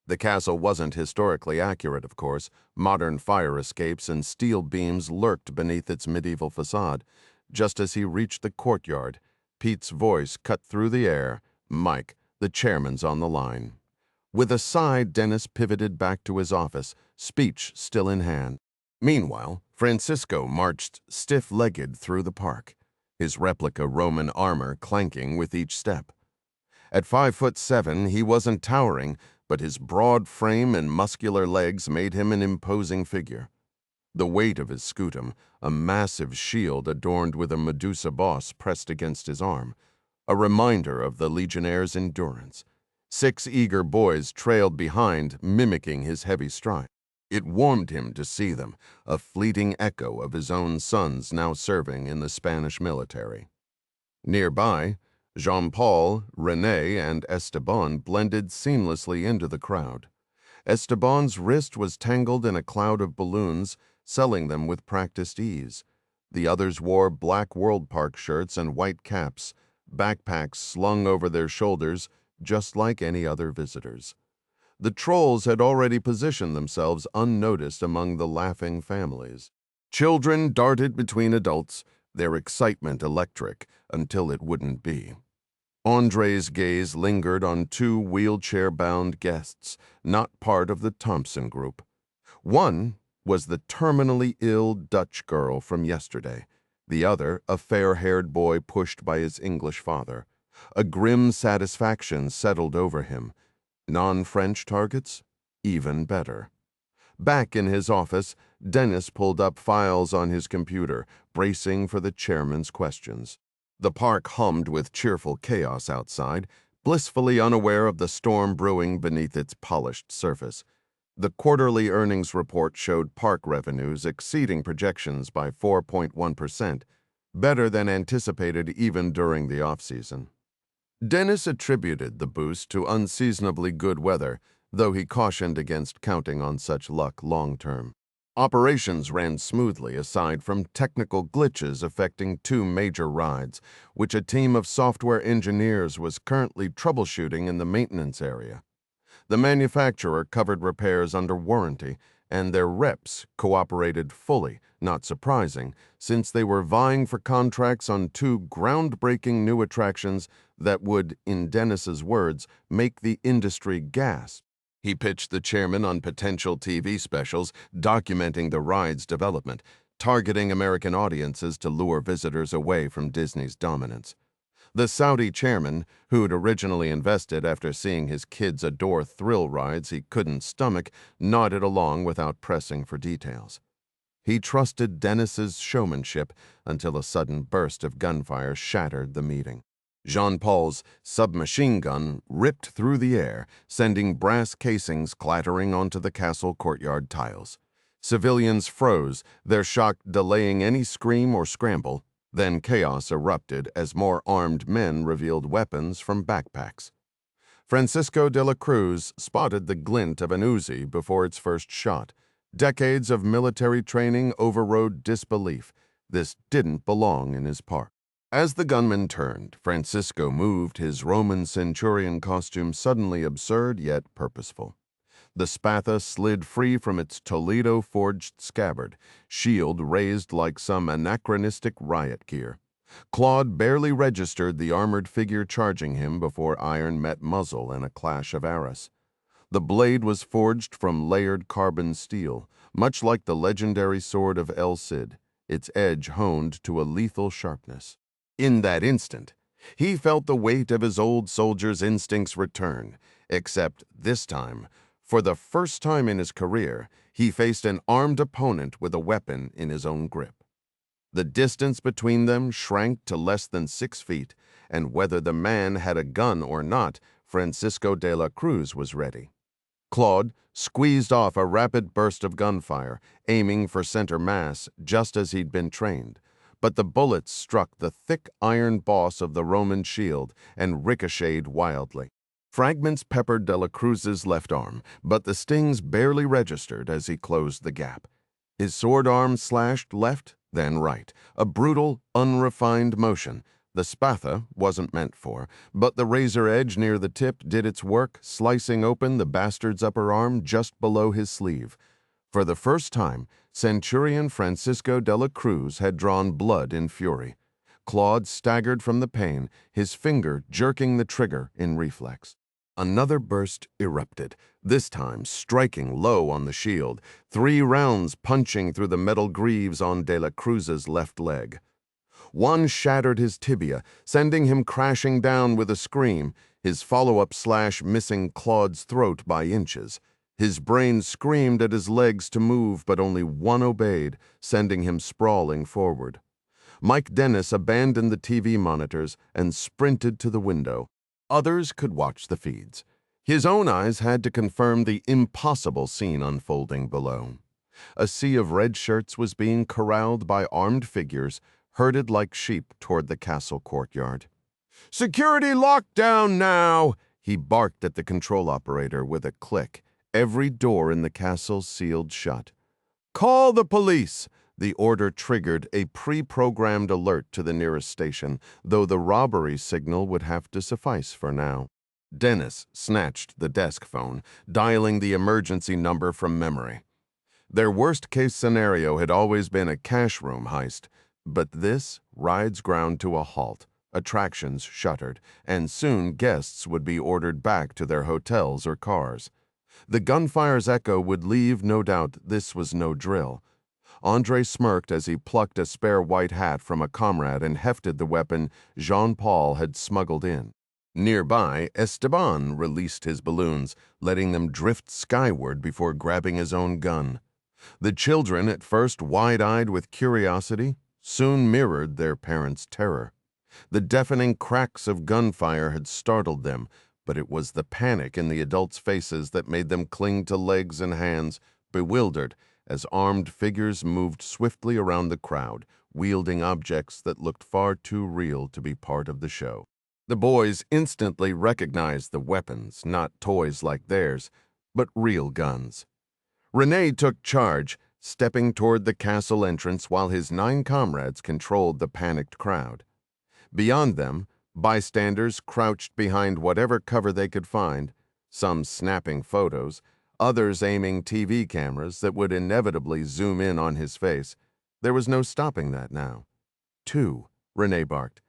The castle wasn't historically accurate, of course. Modern fire escapes and steel beams lurked beneath its medieval facade. Just as he reached the courtyard, Pete's voice cut through the air. "Mike, the chairman's on the line." With a sigh, Dennis pivoted back to his office, speech still in hand. Meanwhile, Francisco marched stiff-legged through the park, his replica Roman armor clanking with each step. At 5'7", he wasn't towering, but his broad frame and muscular legs made him an imposing figure. The weight of his scutum, a massive shield adorned with a Medusa boss pressed against his arm, a reminder of the Legionnaire's endurance. 6 eager boys trailed behind, mimicking his heavy stride. It warmed him to see them, a fleeting echo of his own sons now serving in the Spanish military. Nearby, Jean-Paul, René, and Esteban blended seamlessly into the crowd. Esteban's wrist was tangled in a cloud of balloons, selling them with practiced ease. The others wore black World Park shirts and white caps, backpacks slung over their shoulders, just like any other visitors. The trolls had already positioned themselves unnoticed among the laughing families. Children darted between adults, their excitement electric, until it wouldn't be. Andre's gaze lingered on 2 wheelchair-bound guests, not part of the Thompson group. One was the terminally ill Dutch girl from yesterday, the other a fair-haired boy pushed by his English father. A grim satisfaction settled over him. Non-French targets? Even better. Back in his office, Dennis pulled up files on his computer, bracing for the chairman's questions. The park hummed with cheerful chaos outside, blissfully unaware of the storm brewing beneath its polished surface. The quarterly earnings report showed park revenues exceeding projections by 4.1%, better than anticipated even during the off-season. Dennis attributed the boost to unseasonably good weather, though he cautioned against counting on such luck long-term. Operations ran smoothly aside from technical glitches affecting 2 major rides, which a team of software engineers was currently troubleshooting in the maintenance area. The manufacturer covered repairs under warranty, and their reps cooperated fully, not surprising, since they were vying for contracts on 2 groundbreaking new attractions that would, in Dennis's words, make the industry gasp. He pitched the chairman on potential TV specials documenting the ride's development, targeting American audiences to lure visitors away from Disney's dominance. The Saudi chairman, who'd originally invested after seeing his kids adore thrill rides he couldn't stomach, nodded along without pressing for details. He trusted Dennis's showmanship until a sudden burst of gunfire shattered the meeting. Jean-Paul's submachine gun ripped through the air, sending brass casings clattering onto the castle courtyard tiles. Civilians froze, their shock delaying any scream or scramble. Then chaos erupted as more armed men revealed weapons from backpacks. Francisco de la Cruz spotted the glint of an Uzi before its first shot. Decades of military training overrode disbelief. This didn't belong in his park. As the gunman turned, Francisco moved, his Roman centurion costume suddenly absurd yet purposeful. The spatha slid free from its Toledo-forged scabbard, shield raised like some anachronistic riot gear. Claude barely registered the armored figure charging him before iron met muzzle in a clash of arras. The blade was forged from layered carbon steel, much like the legendary sword of El Cid, its edge honed to a lethal sharpness. In that instant, he felt the weight of his old soldier's instincts return, except this time, for the first time in his career, he faced an armed opponent with a weapon in his own grip. The distance between them shrank to less than 6 feet, and whether the man had a gun or not, Francisco de la Cruz was ready. Claude squeezed off a rapid burst of gunfire, aiming for center mass just as he'd been trained. But the bullets struck the thick iron boss of the Roman shield and ricocheted wildly. Fragments peppered de la Cruz's left arm, but the stings barely registered as he closed the gap. His sword arm slashed left, then right, a brutal, unrefined motion. The spatha wasn't meant for, but the razor edge near the tip did its work, slicing open the bastard's upper arm just below his sleeve. For the first time, Centurion Francisco de la Cruz had drawn blood in fury. Claude staggered from the pain, his finger jerking the trigger in reflex. Another burst erupted, this time striking low on the shield, 3 rounds punching through the metal greaves on de la Cruz's left leg. One shattered his tibia, sending him crashing down with a scream, his follow-up slash missing Claude's throat by inches. His brain screamed at his legs to move, but only one obeyed, sending him sprawling forward. Mike Dennis abandoned the TV monitors and sprinted to the window. Others could watch the feeds. His own eyes had to confirm the impossible scene unfolding below. A sea of red shirts was being corralled by armed figures, herded like sheep toward the castle courtyard. "Security lockdown now!" He barked at the control operator with a click. Every door in the castle sealed shut. "Call the police!" The order triggered a pre-programmed alert to the nearest station, though the robbery signal would have to suffice for now. Dennis snatched the desk phone, dialing the emergency number from memory. Their worst-case scenario had always been a cash room heist, but this rides ground to a halt. Attractions shuttered, and soon guests would be ordered back to their hotels or cars. The gunfire's echo would leave no doubt this was no drill. Andre smirked as he plucked a spare white hat from a comrade and hefted the weapon Jean-Paul had smuggled in. Nearby, Esteban released his balloons, letting them drift skyward before grabbing his own gun. The children, at first wide-eyed with curiosity, soon mirrored their parents' terror. The deafening cracks of gunfire had startled them, but it was the panic in the adults' faces that made them cling to legs and hands, bewildered, as armed figures moved swiftly around the crowd, wielding objects that looked far too real to be part of the show. The boys instantly recognized the weapons, not toys like theirs, but real guns. Rene took charge, stepping toward the castle entrance while his 9 comrades controlled the panicked crowd. Beyond them, bystanders crouched behind whatever cover they could find, some snapping photos, others aiming TV cameras that would inevitably zoom in on his face. There was no stopping that now. 2, Rene barked.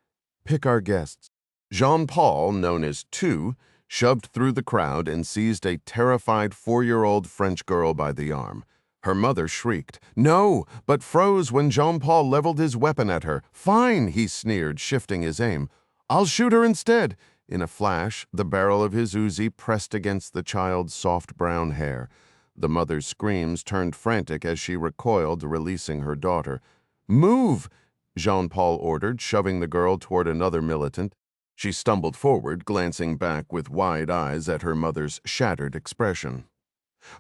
"Pick our guests." Jean-Paul, known as Two, shoved through the crowd and seized a terrified 4-year-old French girl by the arm. Her mother shrieked, "No," but froze when Jean-Paul leveled his weapon at her. "Fine," he sneered, shifting his aim. "I'll shoot her instead." In a flash, the barrel of his Uzi pressed against the child's soft brown hair. The mother's screams turned frantic as she recoiled, releasing her daughter. "Move!" Jean-Paul ordered, shoving the girl toward another militant. She stumbled forward, glancing back with wide eyes at her mother's shattered expression.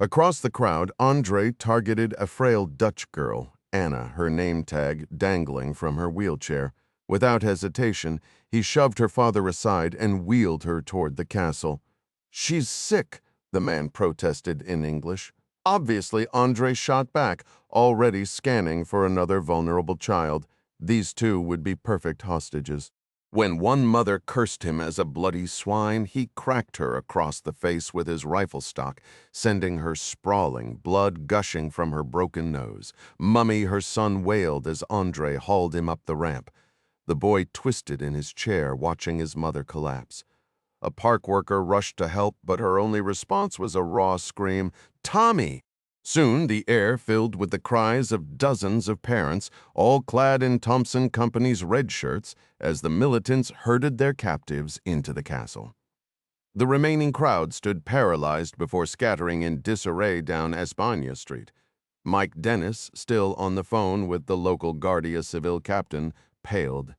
Across the crowd, Andre targeted a frail Dutch girl, Anna, her name tag dangling from her wheelchair. Without hesitation, he shoved her father aside and wheeled her toward the castle. "She's sick," the man protested in English. Obviously, Andre shot back, already scanning for another vulnerable child. These two would be perfect hostages. When one mother cursed him as a bloody swine, he cracked her across the face with his rifle stock, sending her sprawling, blood gushing from her broken nose. "Mummy," her son wailed as Andre hauled him up the ramp. The boy twisted in his chair, watching his mother collapse. A park worker rushed to help, but her only response was a raw scream, "Tommy!" Soon the air filled with the cries of dozens of parents, all clad in Thompson Company's red shirts, as the militants herded their captives into the castle. The remaining crowd stood paralyzed before scattering in disarray down Espagne Street. Mike Dennis, still on the phone with the local Guardia Civil captain, paled.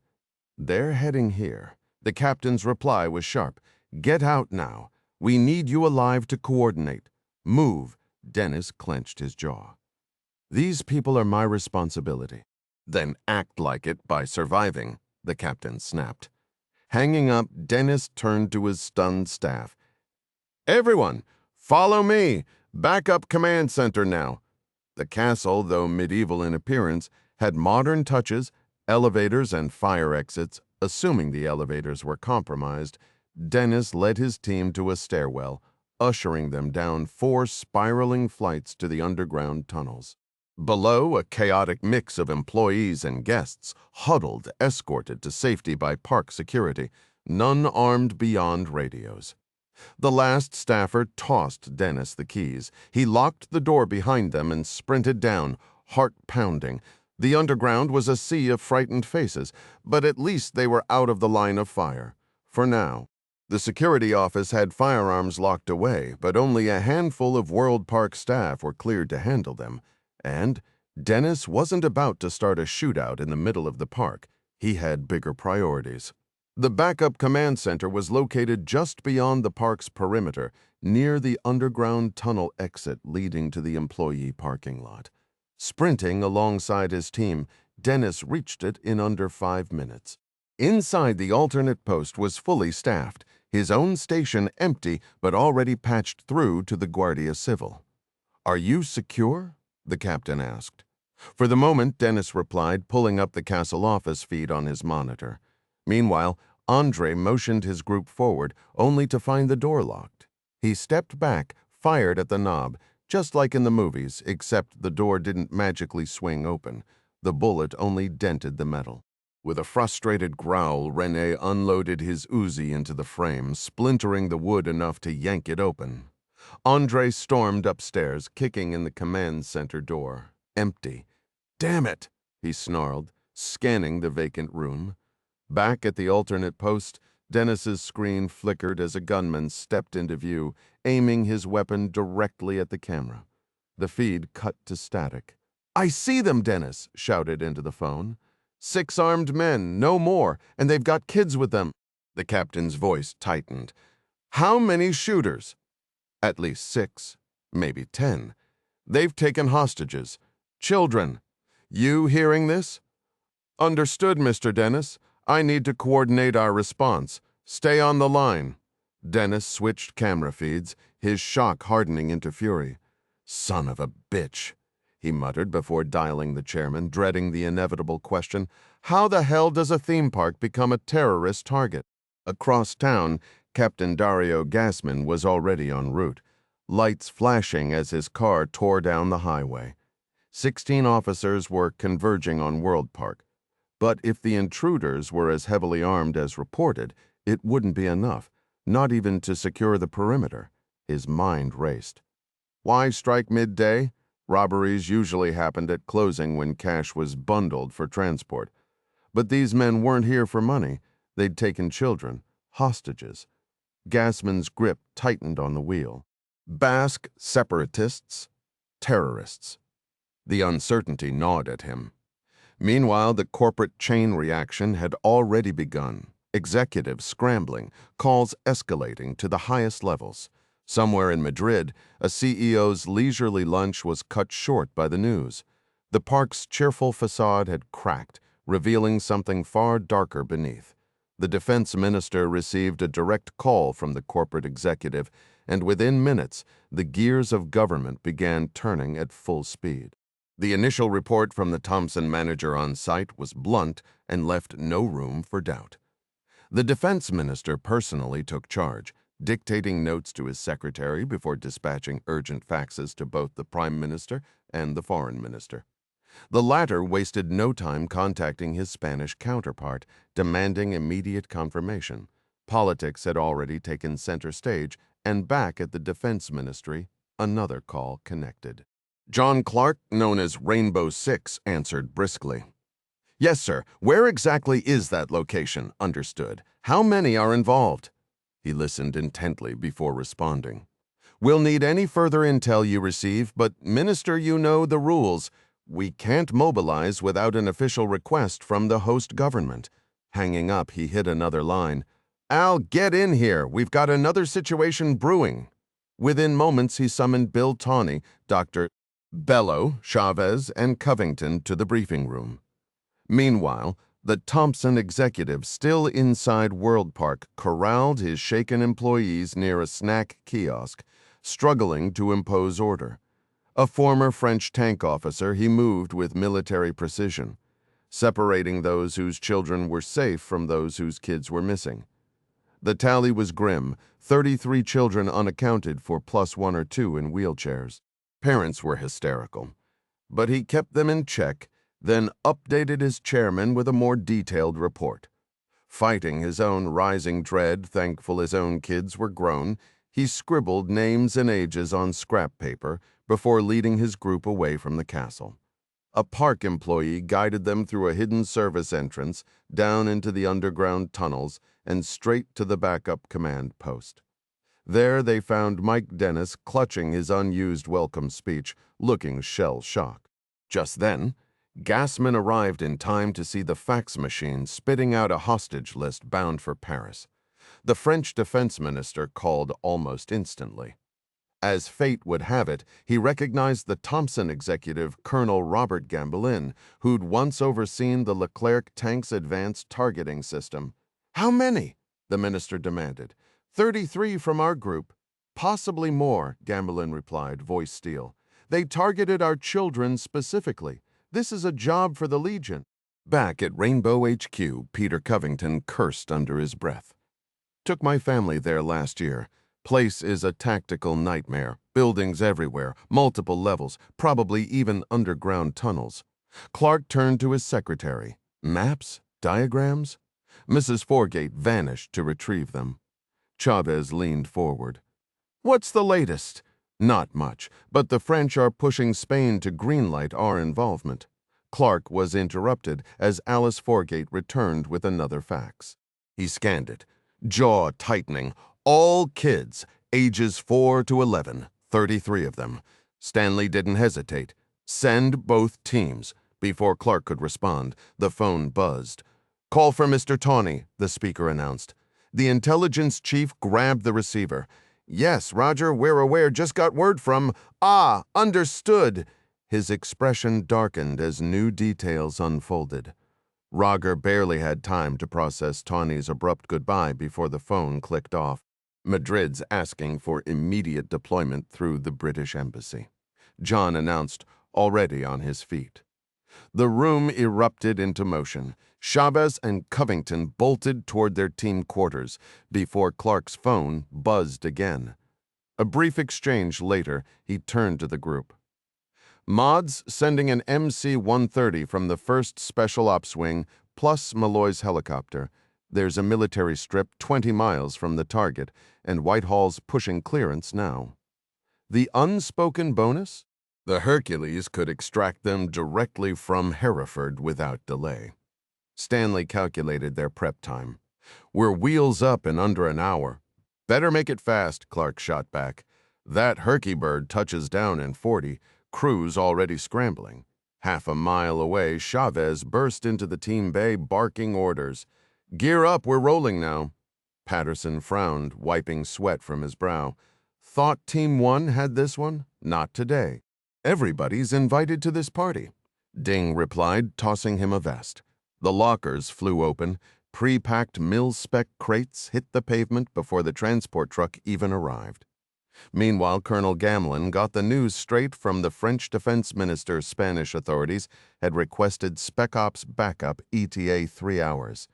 "They're heading here." The captain's reply was sharp. "Get out now. We need you alive to coordinate. Move." Dennis clenched his jaw. "These people are my responsibility." "Then act like it by surviving," the captain snapped. Hanging up, Dennis turned to his stunned staff. "Everyone, follow me. Backup command center now." The castle, though medieval in appearance, had modern touches, elevators and fire exits. Assuming the elevators were compromised, Dennis led his team to a stairwell, ushering them down 4 spiraling flights to the underground tunnels. Below, a chaotic mix of employees and guests, huddled, escorted to safety by park security, none armed beyond radios. The last staffer tossed Dennis the keys. He locked the door behind them and sprinted down, heart pounding. The underground was a sea of frightened faces, but at least they were out of the line of fire. For now. The security office had firearms locked away, but only a handful of World Park staff were cleared to handle them. And Dennis wasn't about to start a shootout in the middle of the park. He had bigger priorities. The backup command center was located just beyond the park's perimeter, near the underground tunnel exit leading to the employee parking lot. Sprinting alongside his team, Dennis reached it in under 5 minutes. Inside, the alternate post was fully staffed, his own station empty but already patched through to the Guardia Civil. "Are you secure?" the captain asked. For the moment, Dennis replied, pulling up the castle office feed on his monitor. Meanwhile, Andre motioned his group forward, only to find the door locked. He stepped back, fired at the knob, just like in the movies, except the door didn't magically swing open. The bullet only dented the metal. With a frustrated growl, René unloaded his Uzi into the frame, splintering the wood enough to yank it open. Andre stormed upstairs, kicking in the command center door. Empty. "Damn it!" he snarled, scanning the vacant room. Back at the alternate post, Dennis's screen flickered as a gunman stepped into view, aiming his weapon directly at the camera. The feed cut to static. "I see them," Dennis shouted into the phone. 6 armed men, no more, and they've got kids with them." The captain's voice tightened. "How many shooters?" "At least 6, maybe 10. They've taken hostages. Children. You hearing this?" "Understood, Mr. Dennis. I need to coordinate our response. Stay on the line." Dennis switched camera feeds, his shock hardening into fury. "Son of a bitch," he muttered before dialing the chairman, dreading the inevitable question, "How the hell does a theme park become a terrorist target?" Across town, Captain Dario Gassman was already en route, lights flashing as his car tore down the highway. 16 officers were converging on World Park. But if the intruders were as heavily armed as reported, It wouldn't be enough, not even to secure the perimeter. His mind raced. Why strike midday? Robberies usually happened at closing when cash was bundled for transport. But these men weren't here for money. They'd taken children, hostages. Gassman's grip tightened on the wheel. Basque separatists, terrorists. The uncertainty gnawed at him. Meanwhile, the corporate chain reaction had already begun. Executives scrambling, calls escalating to the highest levels. Somewhere in Madrid, a CEO's leisurely lunch was cut short by the news. The park's cheerful facade had cracked, revealing something far darker beneath. The defense minister received a direct call from the corporate executive, and within minutes, the gears of government began turning at full speed. The initial report from the Thompson manager on site was blunt and left no room for doubt. The defense minister personally took charge, dictating notes to his secretary before dispatching urgent faxes to both the prime minister and the foreign minister. The latter wasted no time contacting his Spanish counterpart, demanding immediate confirmation. Politics had already taken center stage, and back at the defense ministry, another call connected. John Clark, known as Rainbow Six, answered briskly. Yes, sir. Where exactly is that location? Understood. How many are involved? He listened intently before responding. We'll need any further intel you receive, but, Minister, you know the rules. We can't mobilize without an official request from the host government. Hanging up, he hit another line. Al, get in here. We've got another situation brewing. Within moments, he summoned Bill Tawney, Dr. Bello, Chavez, and Covington to the briefing room. Meanwhile, the Thompson executive, still inside World Park, corralled his shaken employees near a snack kiosk, struggling to impose order. A former French tank officer, he moved with military precision, separating those whose children were safe from those whose kids were missing. The tally was grim, 33 children unaccounted for plus 1 or 2 in wheelchairs. Parents were hysterical, but he kept them in check, then updated his chairman with a more detailed report. Fighting his own rising dread, thankful his own kids were grown, he scribbled names and ages on scrap paper before leading his group away from the castle. A park employee guided them through a hidden service entrance, down into the underground tunnels, and straight to the backup command post. There they found Mike Dennis clutching his unused welcome speech, looking shell-shocked. Just then, Gassman arrived in time to see the fax machine spitting out a hostage list bound for Paris. The French defense minister called almost instantly. As fate would have it, he recognized the Thompson executive, Colonel Robert Gambelin, who'd once overseen the Leclerc tank's advanced targeting system. How many? The minister demanded. 33 from our group. Possibly more, Gambelin replied, voice steel. They targeted our children specifically. This is a job for the Legion. Back at Rainbow HQ, Peter Covington cursed under his breath. Took my family there last year. Place is a tactical nightmare. Buildings everywhere, multiple levels, probably even underground tunnels. Clark turned to his secretary. Maps? Diagrams? Mrs. Forgate vanished to retrieve them. Chavez leaned forward. What's the latest? Not much, but the French are pushing Spain to greenlight our involvement. Clark was interrupted as Alice Forgate returned with another fax. He scanned it, jaw tightening. All kids, ages 4 to 11, 33 of them. Stanley didn't hesitate. Send both teams. Before Clark could respond, the phone buzzed. Call for Mr. Tawney, the speaker announced. The intelligence chief grabbed the receiver. Yes, Roger, we're aware. Just got word from... Ah, understood. His expression darkened as new details unfolded. Roger barely had time to process Tawney's abrupt goodbye before the phone clicked off. Madrid's asking for immediate deployment through the British embassy. John announced, already on his feet. The room erupted into motion. Chavez and Covington bolted toward their team quarters before Clark's phone buzzed again. A brief exchange later, he turned to the group. Mods sending an MC-130 from the 1st Special Ops Wing plus Malloy's helicopter. There's a military strip 20 miles from the target, and Whitehall's pushing clearance now. The unspoken bonus? The Hercules could extract them directly from Hereford without delay. Stanley calculated their prep time. "We're wheels up in under an hour." "Better make it fast," Clark shot back. "That Herky-bird touches down in 40, crew's already scrambling." Half a mile away, Chavez burst into the team bay barking orders. "Gear up, we're rolling now." Patterson frowned, wiping sweat from his brow. "Thought Team 1 had this one? Not today. Everybody's invited to this party." Ding replied, tossing him a vest. The lockers flew open. Pre-packed mil-spec crates hit the pavement before the transport truck even arrived. Meanwhile, Colonel Gamlin got the news straight from the French defense minister's Spanish authorities had requested Spec Ops backup ETA 3 hours.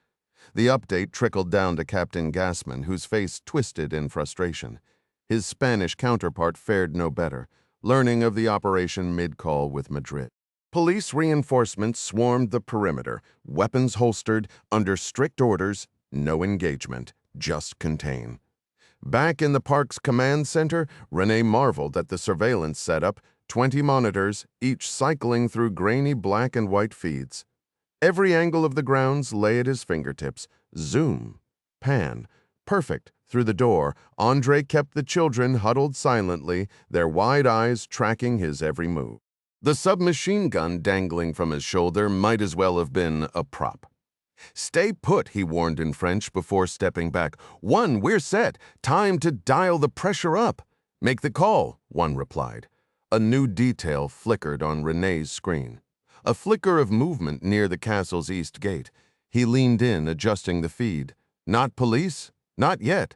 The update trickled down to Captain Gassman, whose face twisted in frustration. His Spanish counterpart fared no better, learning of the operation mid-call with Madrid. Police reinforcements swarmed the perimeter, weapons holstered, under strict orders, no engagement, just contain. Back in the park's command center, Renee marveled at the surveillance setup, 20 monitors, each cycling through grainy black and white feeds. Every angle of the grounds lay at his fingertips. Zoom, pan, perfect. Through the door, Andre kept the children huddled silently, their wide eyes tracking his every move. The submachine gun dangling from his shoulder might as well have been a prop. "Stay put," he warned in French before stepping back. "One, we're set. Time to dial the pressure up." "Make the call," one replied. A new detail flickered on Renee's screen. A flicker of movement near the castle's east gate. He leaned in, adjusting the feed. "Not police? Not yet."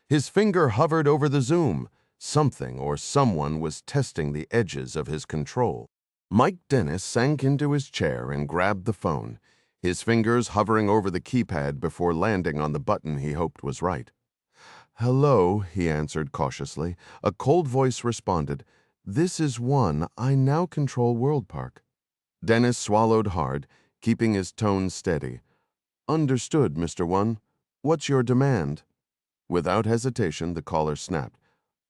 His finger hovered over the zoom. Something or someone was testing the edges of his control. Mike Dennis sank into his chair and grabbed the phone, his fingers hovering over the keypad before landing on the button he hoped was right. "Hello," he answered cautiously. A cold voice responded. "This is One. I now control World Park." Dennis swallowed hard, keeping his tone steady. "Understood, Mr. One. What's your demand?" Without hesitation, the caller snapped.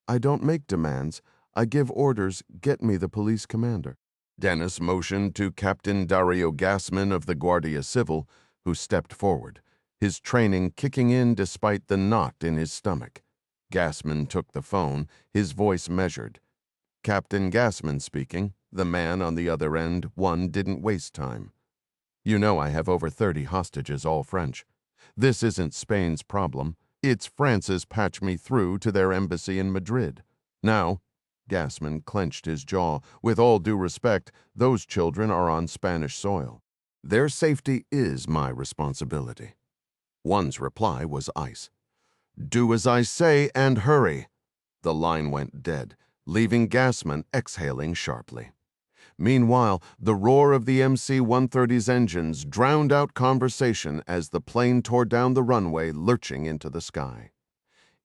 "I don't make demands. I give orders. Get me the police commander." Dennis motioned to Captain Dario Gassman of the Guardia Civil, who stepped forward, his training kicking in despite the knot in his stomach. Gassman took the phone, his voice measured. "Captain Gassman speaking." The man on the other end, One, didn't waste time. "You know I have over 30 hostages, all French. This isn't Spain's problem. It's France's patch me through to their embassy in Madrid. Now," Gassman clenched his jaw, "with all due respect, those children are on Spanish soil. Their safety is my responsibility." One's reply was ice. "Do as I say and hurry." The line went dead, leaving Gassman exhaling sharply. Meanwhile, the roar of the MC-130's engines drowned out conversation as the plane tore down the runway, lurching into the sky.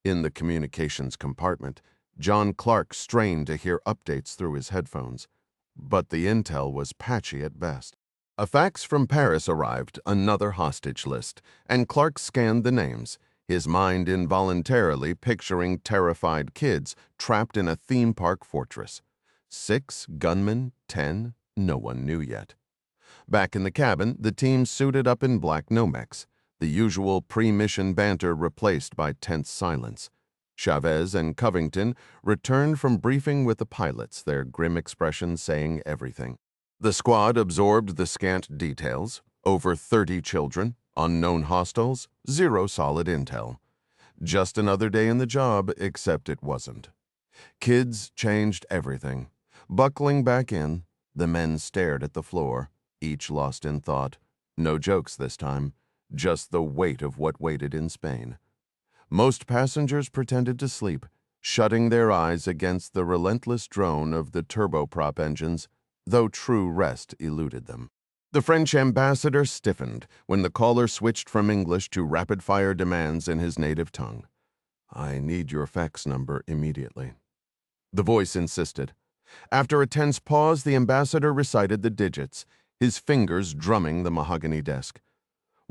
In the communications compartment, John Clark strained to hear updates through his headphones, but the intel was patchy at best. A fax from Paris arrived, another hostage list, and Clark scanned the names, his mind involuntarily picturing terrified kids trapped in a theme park fortress. 6 gunmen, 10, no one knew yet. Back in the cabin, the team suited up in black Nomex, the usual pre-mission banter replaced by tense silence. Chavez and Covington returned from briefing with the pilots, their grim expressions saying everything. The squad absorbed the scant details. Over 30 children, unknown hostiles, 0 solid intel. Just another day in the job, except it wasn't. Kids changed everything. Buckling back in, the men stared at the floor, each lost in thought. No jokes this time, just the weight of what waited in Spain. Most passengers pretended to sleep, shutting their eyes against the relentless drone of the turboprop engines, though true rest eluded them. The French ambassador stiffened when the caller switched from English to rapid-fire demands in his native tongue. "I need your fax number immediately." The voice insisted. After a tense pause, the ambassador recited the digits, his fingers drumming the mahogany desk.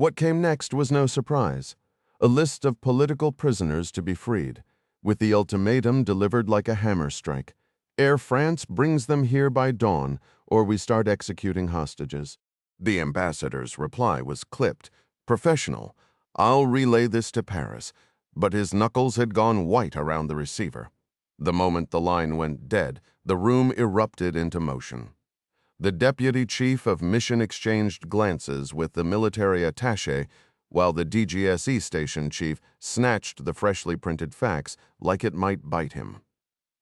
What came next was no surprise. A list of political prisoners to be freed, with the ultimatum delivered like a hammer strike. Air France brings them here by dawn, or we start executing hostages. The ambassador's reply was clipped, professional. I'll relay this to Paris, but his knuckles had gone white around the receiver. The moment the line went dead, the room erupted into motion. The deputy chief of mission exchanged glances with the military attaché, while the DGSE station chief snatched the freshly printed fax like it might bite him.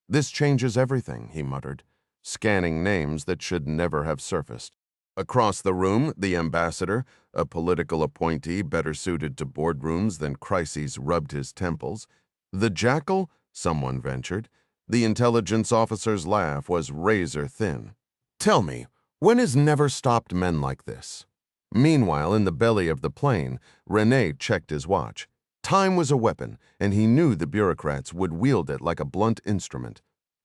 "This changes everything," he muttered, scanning names that should never have surfaced. Across the room, the ambassador, a political appointee better suited to boardrooms than crises, rubbed his temples. The jackal, someone ventured. The intelligence officer's laugh was razor-thin. "Tell me, when has never stopped men like this?" Meanwhile, in the belly of the plane, René checked his watch. Time was a weapon, and he knew the bureaucrats would wield it like a blunt instrument.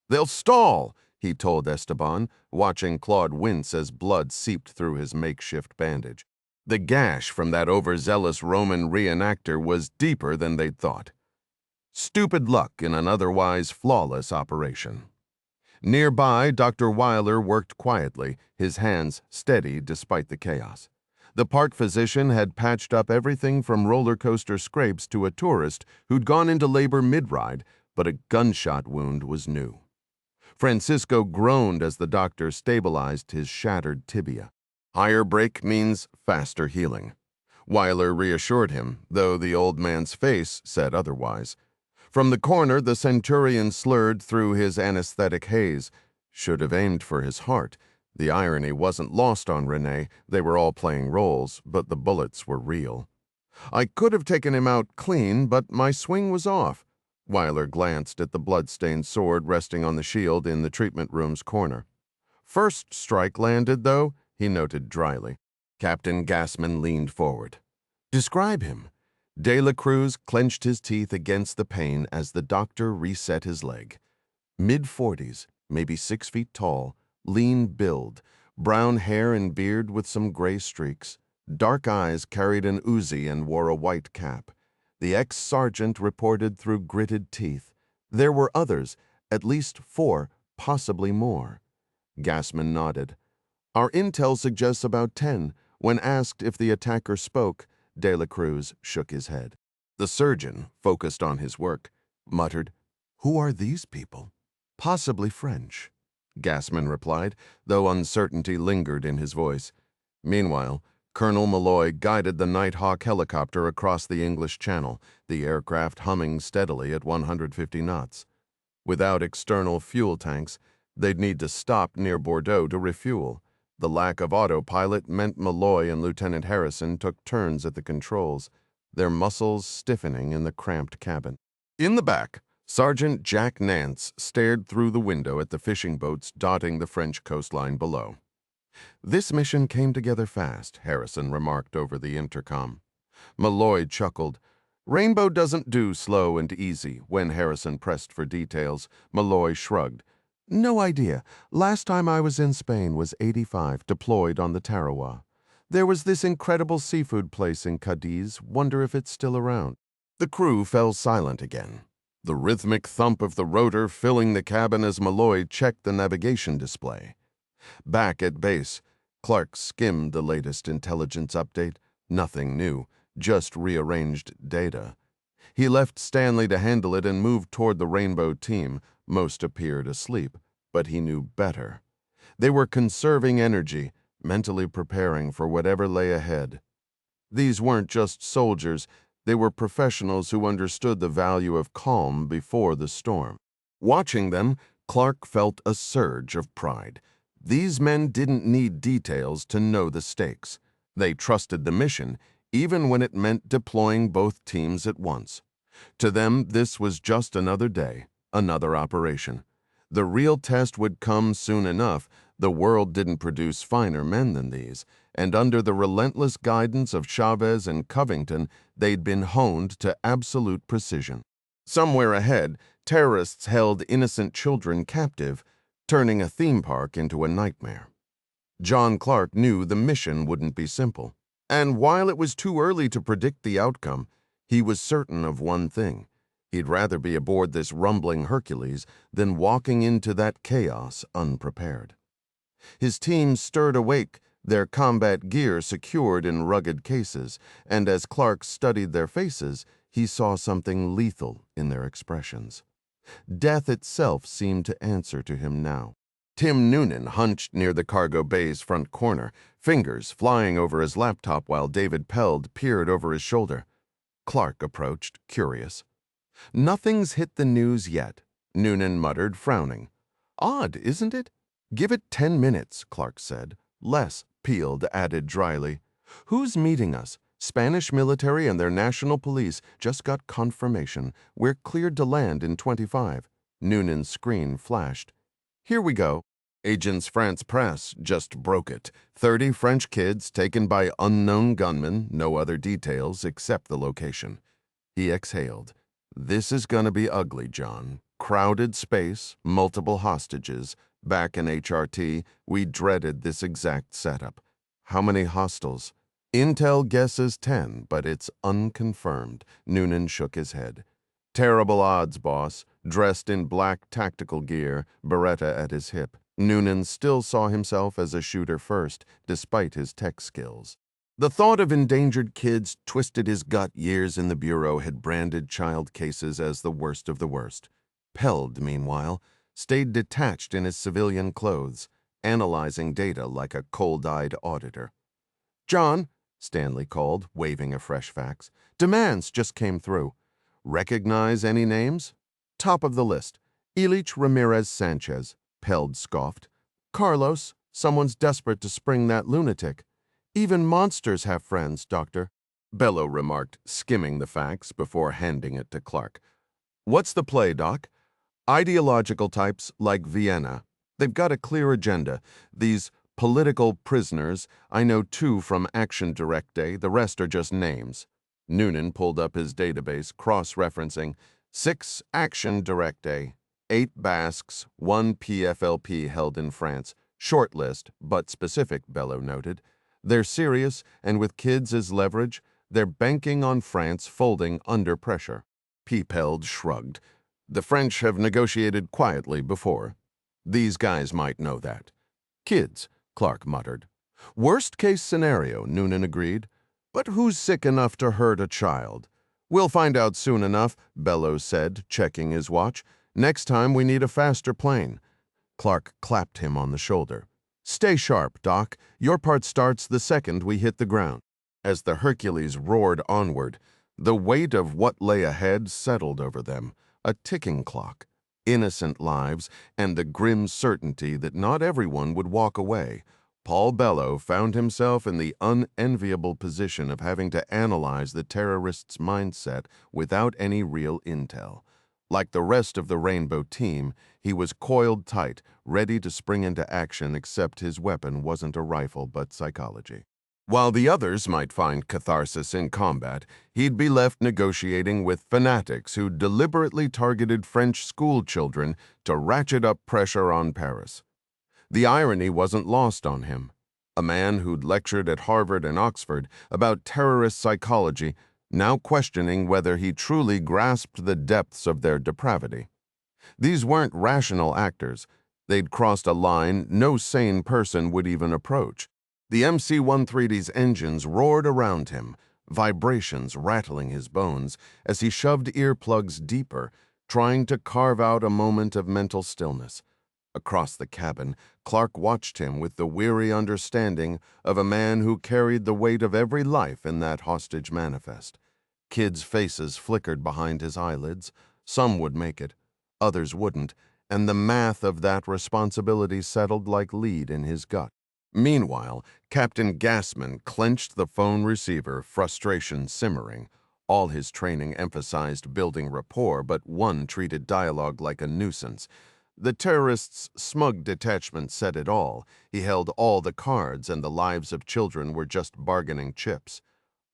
"They'll stall," he told Esteban, watching Claude wince as blood seeped through his makeshift bandage. The gash from that overzealous Roman reenactor was deeper than they'd thought. Stupid luck in an otherwise flawless operation. Nearby, Dr. Weiler worked quietly, his hands steady despite the chaos. The park physician had patched up everything from roller coaster scrapes to a tourist who'd gone into labor mid-ride, but a gunshot wound was new. Francisco groaned as the doctor stabilized his shattered tibia. Higher break means faster healing. Weiler reassured him, though the old man's face said otherwise. From the corner, the centurion slurred through his anesthetic haze. Should have aimed for his heart. The irony wasn't lost on René. They were all playing roles, but the bullets were real. "I could have taken him out clean, but my swing was off." Weiler glanced at the blood-stained sword resting on the shield in the treatment room's corner. "First strike landed, though," he noted dryly. Captain Gassman leaned forward. "Describe him." De la Cruz clenched his teeth against the pain as the doctor reset his leg. Mid-40s, maybe 6 feet tall, lean build, brown hair and beard with some gray streaks. Dark eyes, carried an Uzi and wore a white cap. The ex-sergeant reported through gritted teeth. There were others, at least 4, possibly more. Gassman nodded. "Our intel suggests about 10. When asked if the attacker spoke, De la Cruz shook his head. The surgeon, focused on his work, muttered, "Who are these people?" "Possibly French," Gassman replied, though uncertainty lingered in his voice. Meanwhile, Colonel Malloy guided the Nighthawk helicopter across the English Channel, the aircraft humming steadily at 150 knots. Without external fuel tanks, they'd need to stop near Bordeaux to refuel. The lack of autopilot meant Malloy and Lieutenant Harrison took turns at the controls, their muscles stiffening in the cramped cabin. In the back, Sergeant Jack Nance stared through the window at the fishing boats dotting the French coastline below. "This mission came together fast," Harrison remarked over the intercom. Malloy chuckled. "Rainbow doesn't do slow and easy." When Harrison pressed for details, Malloy shrugged. "No idea. Last time I was in Spain was 85, deployed on the Tarawa. There was this incredible seafood place in Cadiz. Wonder if it's still around." The crew fell silent again, the rhythmic thump of the rotor filling the cabin as Malloy checked the navigation display. Back at base, Clark skimmed the latest intelligence update. Nothing new, just rearranged data. He left Stanley to handle it and moved toward the Rainbow team. Most appeared asleep, but he knew better. They were conserving energy, mentally preparing for whatever lay ahead. These weren't just soldiers, they were professionals who understood the value of calm before the storm. Watching them, Clark felt a surge of pride. These men didn't need details to know the stakes. They trusted the mission, even when it meant deploying both teams at once. To them, this was just another day, another operation. The real test would come soon enough. The world didn't produce finer men than these, and under the relentless guidance of Chavez and Covington, they'd been honed to absolute precision. Somewhere ahead, terrorists held innocent children captive, turning a theme park into a nightmare. John Clark knew the mission wouldn't be simple. And while it was too early to predict the outcome, he was certain of one thing. He'd rather be aboard this rumbling Hercules than walking into that chaos unprepared. His team stirred awake, their combat gear secured in rugged cases, and as Clark studied their faces, he saw something lethal in their expressions. Death itself seemed to answer to him now. Tim Noonan hunched near the cargo bay's front corner, fingers flying over his laptop while David Peld peered over his shoulder. Clark approached, curious. "Nothing's hit the news yet," Noonan muttered, frowning. "Odd, isn't it?" "Give it 10 minutes," Clark said. "Less," Peld added dryly. "Who's meeting us? Spanish military and their national police just got confirmation. We're cleared to land in 25. Noonan's screen flashed. "Here we go. Agence France Presse just broke it. 30 French kids taken by unknown gunmen, no other details except the location." He exhaled. "This is gonna be ugly, John. Crowded space, multiple hostages. Back in HRT, we dreaded this exact setup. How many hostiles?" "Intel guesses 10, but it's unconfirmed." Noonan shook his head. "Terrible odds, boss. Dressed in black tactical gear, Beretta at his hip." Noonan still saw himself as a shooter first, despite his tech skills. The thought of endangered kids twisted his gut. Years in the Bureau had branded child cases as the worst of the worst. Peld, meanwhile, stayed detached in his civilian clothes, analyzing data like a cold-eyed auditor. "John," Stanley called, waving a fresh fax. "Demands just came through. Recognize any names?" "Top of the list. Ilich Ramirez Sanchez," Peld scoffed. "Carlos, someone's desperate to spring that lunatic." "Even monsters have friends, Doctor," Bello remarked, skimming the fax before handing it to Clark. "What's the play, Doc?" "Ideological types like Vienna. They've got a clear agenda. These political prisoners, I know 2 from Action Direct Day, the rest are just names." Noonan pulled up his database, cross-referencing 6 Action Direct Day, 8 Basques, 1 PFLP held in France. Short list, but specific, Bello noted. "They're serious, and with kids as leverage, they're banking on France folding under pressure." P. Peld shrugged. "The French have negotiated quietly before. These guys might know that." "Kids," Clark muttered. "Worst-case scenario," Noonan agreed. "But who's sick enough to hurt a child?" "We'll find out soon enough," Bello said, checking his watch. "Next time we need a faster plane." Clark clapped him on the shoulder. "Stay sharp, Doc. Your part starts the second we hit the ground." As the Hercules roared onward, the weight of what lay ahead settled over them, a ticking clock, innocent lives, and the grim certainty that not everyone would walk away. Paul Bello found himself in the unenviable position of having to analyze the terrorists' mindset without any real intel. Like the rest of the Rainbow team, he was coiled tight, ready to spring into action, except his weapon wasn't a rifle but psychology. While the others might find catharsis in combat, he'd be left negotiating with fanatics who deliberately targeted French school children to ratchet up pressure on Paris. The irony wasn't lost on him. A man who'd lectured at Harvard and Oxford about terrorist psychology, now questioning whether he truly grasped the depths of their depravity. These weren't rational actors. They'd crossed a line no sane person would even approach. The MC-130's engines roared around him, vibrations rattling his bones as he shoved earplugs deeper, trying to carve out a moment of mental stillness. Across the cabin, Clark watched him with the weary understanding of a man who carried the weight of every life in that hostage manifest. Kids' faces flickered behind his eyelids. Some would make it, others wouldn't, and the math of that responsibility settled like lead in his gut. Meanwhile, Captain Gassman clenched the phone receiver, frustration simmering. All his training emphasized building rapport, but one treated dialogue like a nuisance. The terrorists' smug detachment said it all. He held all the cards, and the lives of children were just bargaining chips.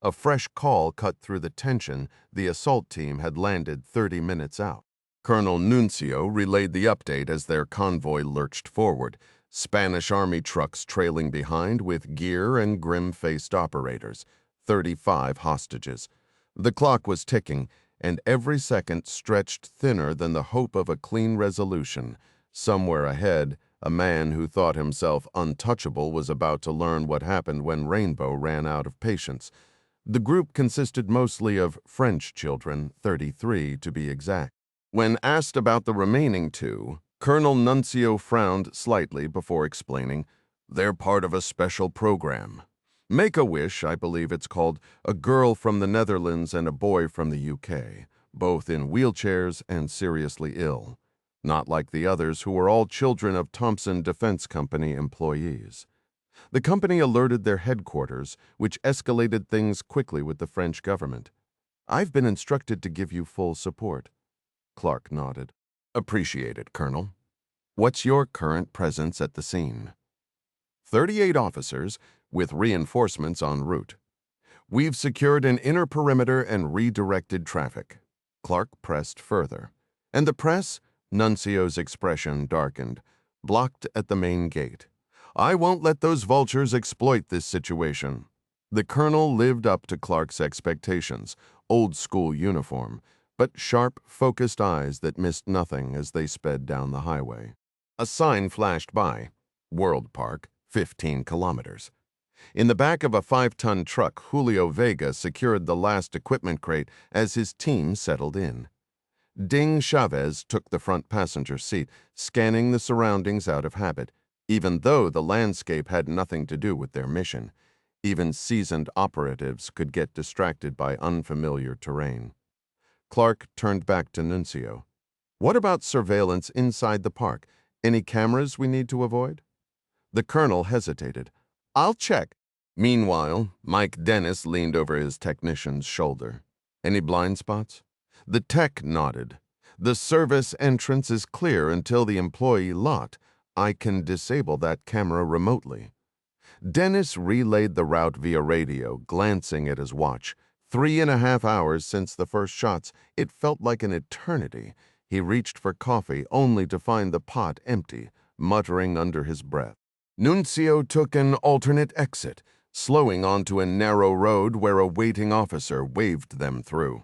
A fresh call cut through the tension. The assault team had landed 30 minutes out. Colonel Nuncio relayed the update as their convoy lurched forward. Spanish army trucks trailing behind with gear and grim-faced operators, 35 hostages. The clock was ticking, and every second stretched thinner than the hope of a clean resolution. Somewhere ahead, a man who thought himself untouchable was about to learn what happened when Rainbow ran out of patience. The group consisted mostly of French children, 33 to be exact. When asked about the remaining two, Colonel Nuncio frowned slightly before explaining, "They're part of a special program. Make-A-Wish, I believe it's called, a girl from the Netherlands and a boy from the UK, both in wheelchairs and seriously ill. Not like the others who were all children of Thompson Defense Company employees." The company alerted their headquarters, which escalated things quickly with the French government. "I've been instructed to give you full support." Clark nodded. "Appreciate it, Colonel. What's your current presence at the scene?" 38 officers, with reinforcements en route. "We've secured an inner perimeter and redirected traffic." Clark pressed further. "And the press?" Nuncio's expression darkened. "Blocked at the main gate. I won't let those vultures exploit this situation." The colonel lived up to Clark's expectations, old-school uniform, but sharp, focused eyes that missed nothing as they sped down the highway. A sign flashed by. World Park, 15 kilometers. In the back of a 5-ton truck, Julio Vega secured the last equipment crate as his team settled in. Ding Chavez took the front passenger seat, scanning the surroundings out of habit, even though the landscape had nothing to do with their mission. Even seasoned operatives could get distracted by unfamiliar terrain. Clark turned back to Nuncio. "What about surveillance inside the park? Any cameras we need to avoid?" The colonel hesitated. "I'll check." Meanwhile, Mike Dennis leaned over his technician's shoulder. "Any blind spots?" The tech nodded. "The service entrance is clear until the employee lot. I can disable that camera remotely." Dennis relayed the route via radio, glancing at his watch. 3.5 hours since the first shots. It felt like an eternity. He reached for coffee only to find the pot empty, muttering under his breath. Nuncio took an alternate exit, slowing onto a narrow road where a waiting officer waved them through.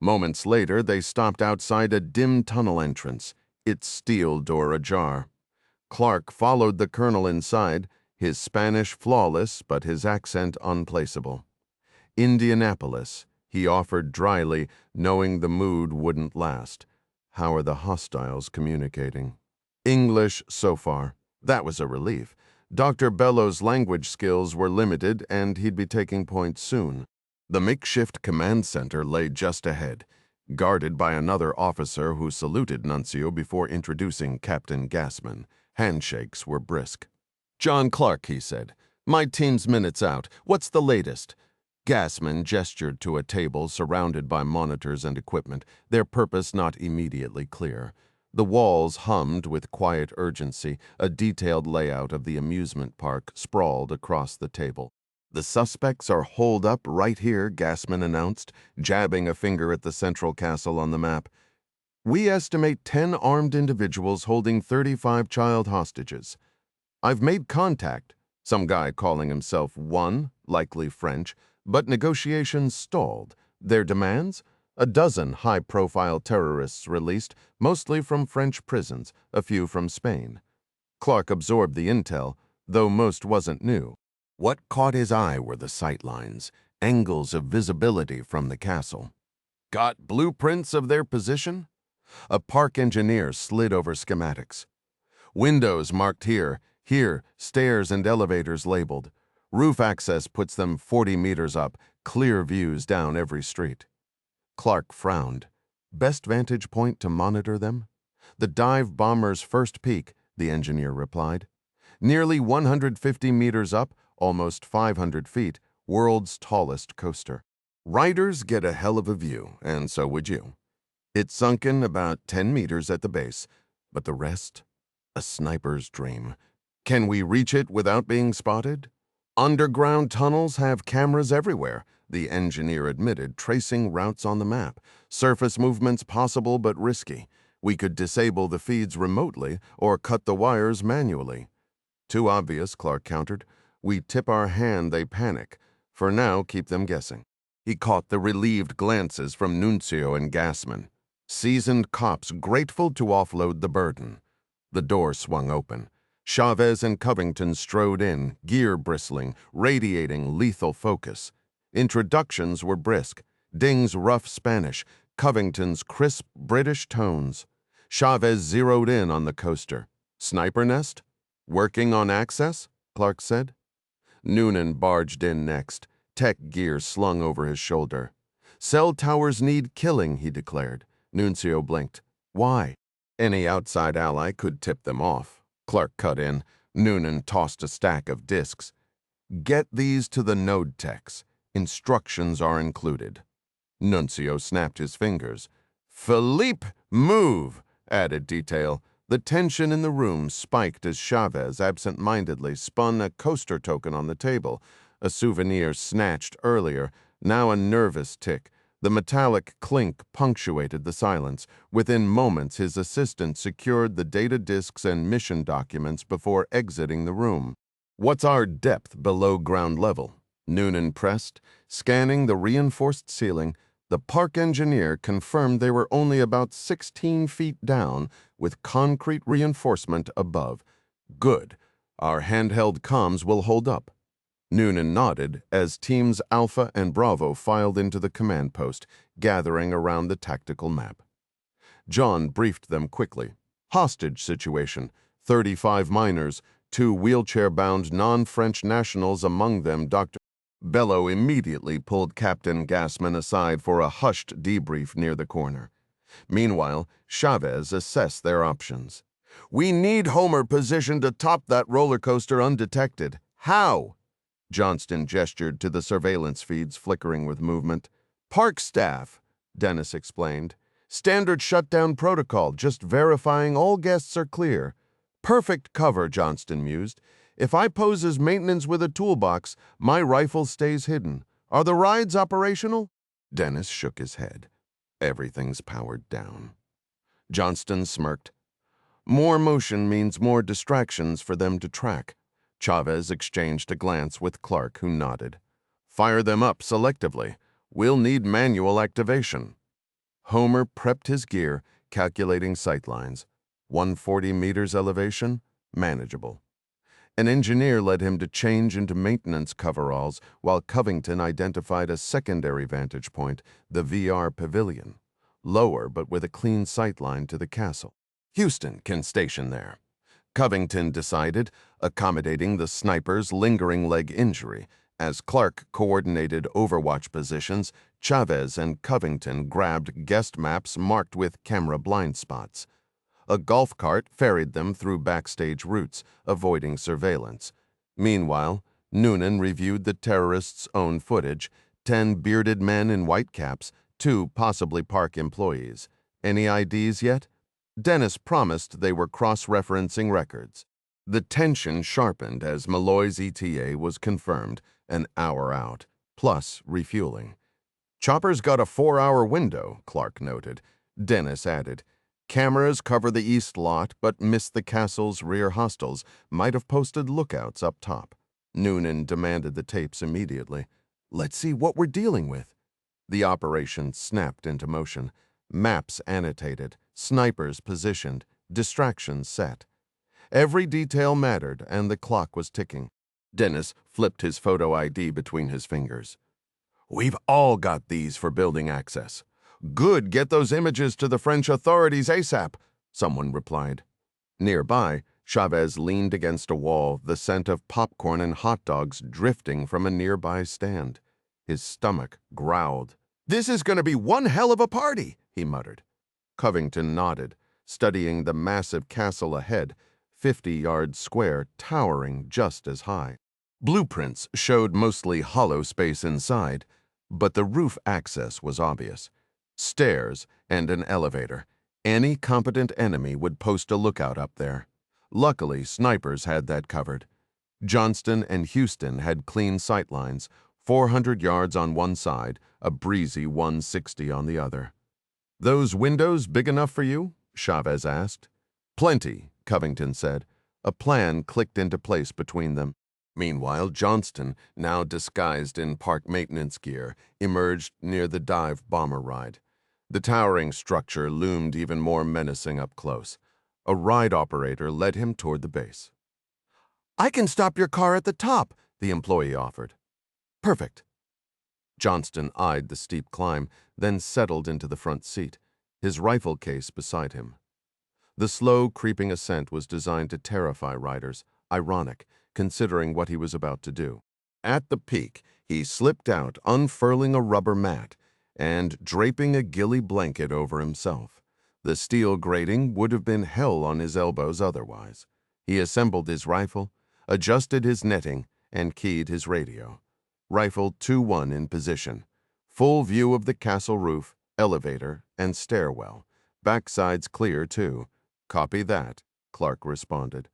Moments later, they stopped outside a dim tunnel entrance, its steel door ajar. Clark followed the colonel inside, his Spanish flawless but his accent unplaceable. "Indianapolis," he offered dryly, knowing the mood wouldn't last. "How are the hostiles communicating?" "English so far." That was a relief. Dr. Bellow's language skills were limited, and he'd be taking points soon. The makeshift command center lay just ahead, guarded by another officer who saluted Nuncio before introducing Captain Gassman. Handshakes were brisk. "John Clark," he said. "My team's minutes out. What's the latest?" Gassman gestured to a table surrounded by monitors and equipment, their purpose not immediately clear. The walls hummed with quiet urgency, a detailed layout of the amusement park sprawled across the table. "The suspects are holed up right here," Gassman announced, jabbing a finger at the central castle on the map. "We estimate 10 armed individuals holding 35 child hostages. I've made contact," some guy calling himself One, likely French, but negotiations stalled. Their demands? A dozen high-profile terrorists released, mostly from French prisons, a few from Spain. Clark absorbed the intel, though most wasn't new. What caught his eye were the sightlines, angles of visibility from the castle. "Got blueprints of their position?" A park engineer slid over schematics. "Windows marked here, stairs and elevators labeled. Roof access puts them 40 meters up, clear views down every street." Clark frowned. "Best vantage point to monitor them?" "The dive bomber's first peak," the engineer replied. "Nearly 150 meters up, almost 500 feet, world's tallest coaster. Riders get a hell of a view, and so would you. It's sunken about 10 meters at the base, but the rest? A sniper's dream. Can we reach it without being spotted?" "Underground tunnels have cameras everywhere," the engineer admitted, tracing routes on the map. "Surface movements possible but risky. We could disable the feeds remotely or cut the wires manually." Too obvious, Clark countered. We tip our hand, they panic. For now, keep them guessing. He caught the relieved glances from Nuncio and Gassman. Seasoned cops grateful to offload the burden. The door swung open. Chavez and Covington strode in, gear bristling, radiating lethal focus. Introductions were brisk. Ding's rough Spanish, Covington's crisp British tones. Chavez zeroed in on the coaster. Sniper nest? Working on access? Clark said. Noonan barged in next, tech gear slung over his shoulder. Cell towers need killing, he declared. Nuncio blinked. Why? Any outside ally could tip them off. Clark cut in. Noonan tossed a stack of disks. Get these to the node techs. Instructions are included. Nuncio snapped his fingers. Philippe, move, added Detail. The tension in the room spiked as Chavez absent-mindedly spun a coaster token on the table, a souvenir snatched earlier, now a nervous tick. The metallic clink punctuated the silence. Within moments, his assistant secured the data disks and mission documents before exiting the room. What's our depth below ground level? Noonan pressed, scanning the reinforced ceiling. The park engineer confirmed they were only about 16 feet down, with concrete reinforcement above. Good. Our handheld comms will hold up. Noonan nodded as teams Alpha and Bravo filed into the command post, gathering around the tactical map. John briefed them quickly. Hostage situation. 35 miners, 2 wheelchair-bound non-French nationals, among them Dr. Bello immediately pulled Captain Gassman aside for a hushed debrief near the corner. Meanwhile, Chavez assessed their options. We need Homer positioned atop that roller coaster undetected. How? Johnston gestured to the surveillance feeds flickering with movement. Park staff, Dennis explained. Standard shutdown protocol, just verifying all guests are clear. Perfect cover, Johnston mused. If I pose as maintenance with a toolbox, my rifle stays hidden. Are the rides operational? Dennis shook his head. Everything's powered down. Johnston smirked. More motion means more distractions for them to track. Chavez exchanged a glance with Clark, who nodded. Fire them up selectively. We'll need manual activation. Homer prepped his gear, calculating sightlines. 140 meters elevation? Manageable. An engineer led him to change into maintenance coveralls, while Covington identified a secondary vantage point, the VR pavilion. Lower, but with a clean sightline to the castle. Houston can station there. Covington decided, accommodating the sniper's lingering leg injury. As Clark coordinated overwatch positions, Chavez and Covington grabbed guest maps marked with camera blind spots. A golf cart ferried them through backstage routes, avoiding surveillance. Meanwhile, Noonan reviewed the terrorists' own footage, 10 bearded men in white caps, 2 possibly park employees. Any IDs yet? Dennis promised they were cross-referencing records. The tension sharpened as Malloy's ETA was confirmed, an hour out, plus refueling. Chopper's got a 4-hour window, Clark noted. Dennis added, cameras cover the east lot, but miss the castle's rear hostels, might have posted lookouts up top. Noonan demanded the tapes immediately. Let's see what we're dealing with. The operation snapped into motion. Maps annotated, snipers positioned, distractions set. Every detail mattered, and the clock was ticking. Dennis flipped his photo ID between his fingers. We've all got these for building access. Good, get those images to the French authorities ASAP, someone replied. Nearby, Chavez leaned against a wall, the scent of popcorn and hot dogs drifting from a nearby stand. His stomach growled. This is going to be one hell of a party, he muttered. Covington nodded, studying the massive castle ahead, 50 yards square, towering just as high. Blueprints showed mostly hollow space inside, but the roof access was obvious. Stairs and an elevator. Any competent enemy would post a lookout up there. Luckily, snipers had that covered. Johnston and Houston had clean sightlines, 400 yards on one side, a breezy 160 on the other. Those windows big enough for you? Chavez asked. Plenty, Covington said. A plan clicked into place between them. Meanwhile, Johnston, now disguised in park maintenance gear, emerged near the dive bomber ride. The towering structure loomed even more menacing up close. A ride operator led him toward the base. "I can stop your car at the top," the employee offered. "Perfect." Johnston eyed the steep climb, then settled into the front seat, his rifle case beside him. The slow, creeping ascent was designed to terrify riders, ironic, considering what he was about to do. At the peak, he slipped out, unfurling a rubber mat and draping a ghillie blanket over himself. The steel grating would have been hell on his elbows otherwise. He assembled his rifle, adjusted his netting, and keyed his radio. Rifle 2-1 in position. Full view of the castle roof, elevator, and stairwell. Backside's clear, too. "Copy that," Clark responded.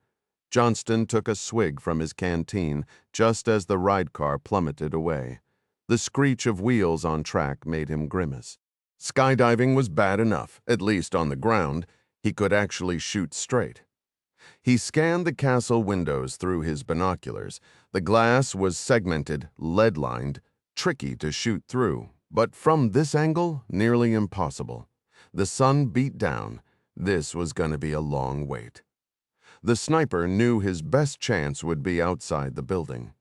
Johnston took a swig from his canteen just as the ride car plummeted away. The screech of wheels on track made him grimace. Skydiving was bad enough, at least on the ground. He could actually shoot straight. He scanned the castle windows through his binoculars. The glass was segmented, lead-lined, tricky to shoot through, but from this angle, nearly impossible. The sun beat down. This was going to be a long wait. The sniper knew his best chance would be outside the building.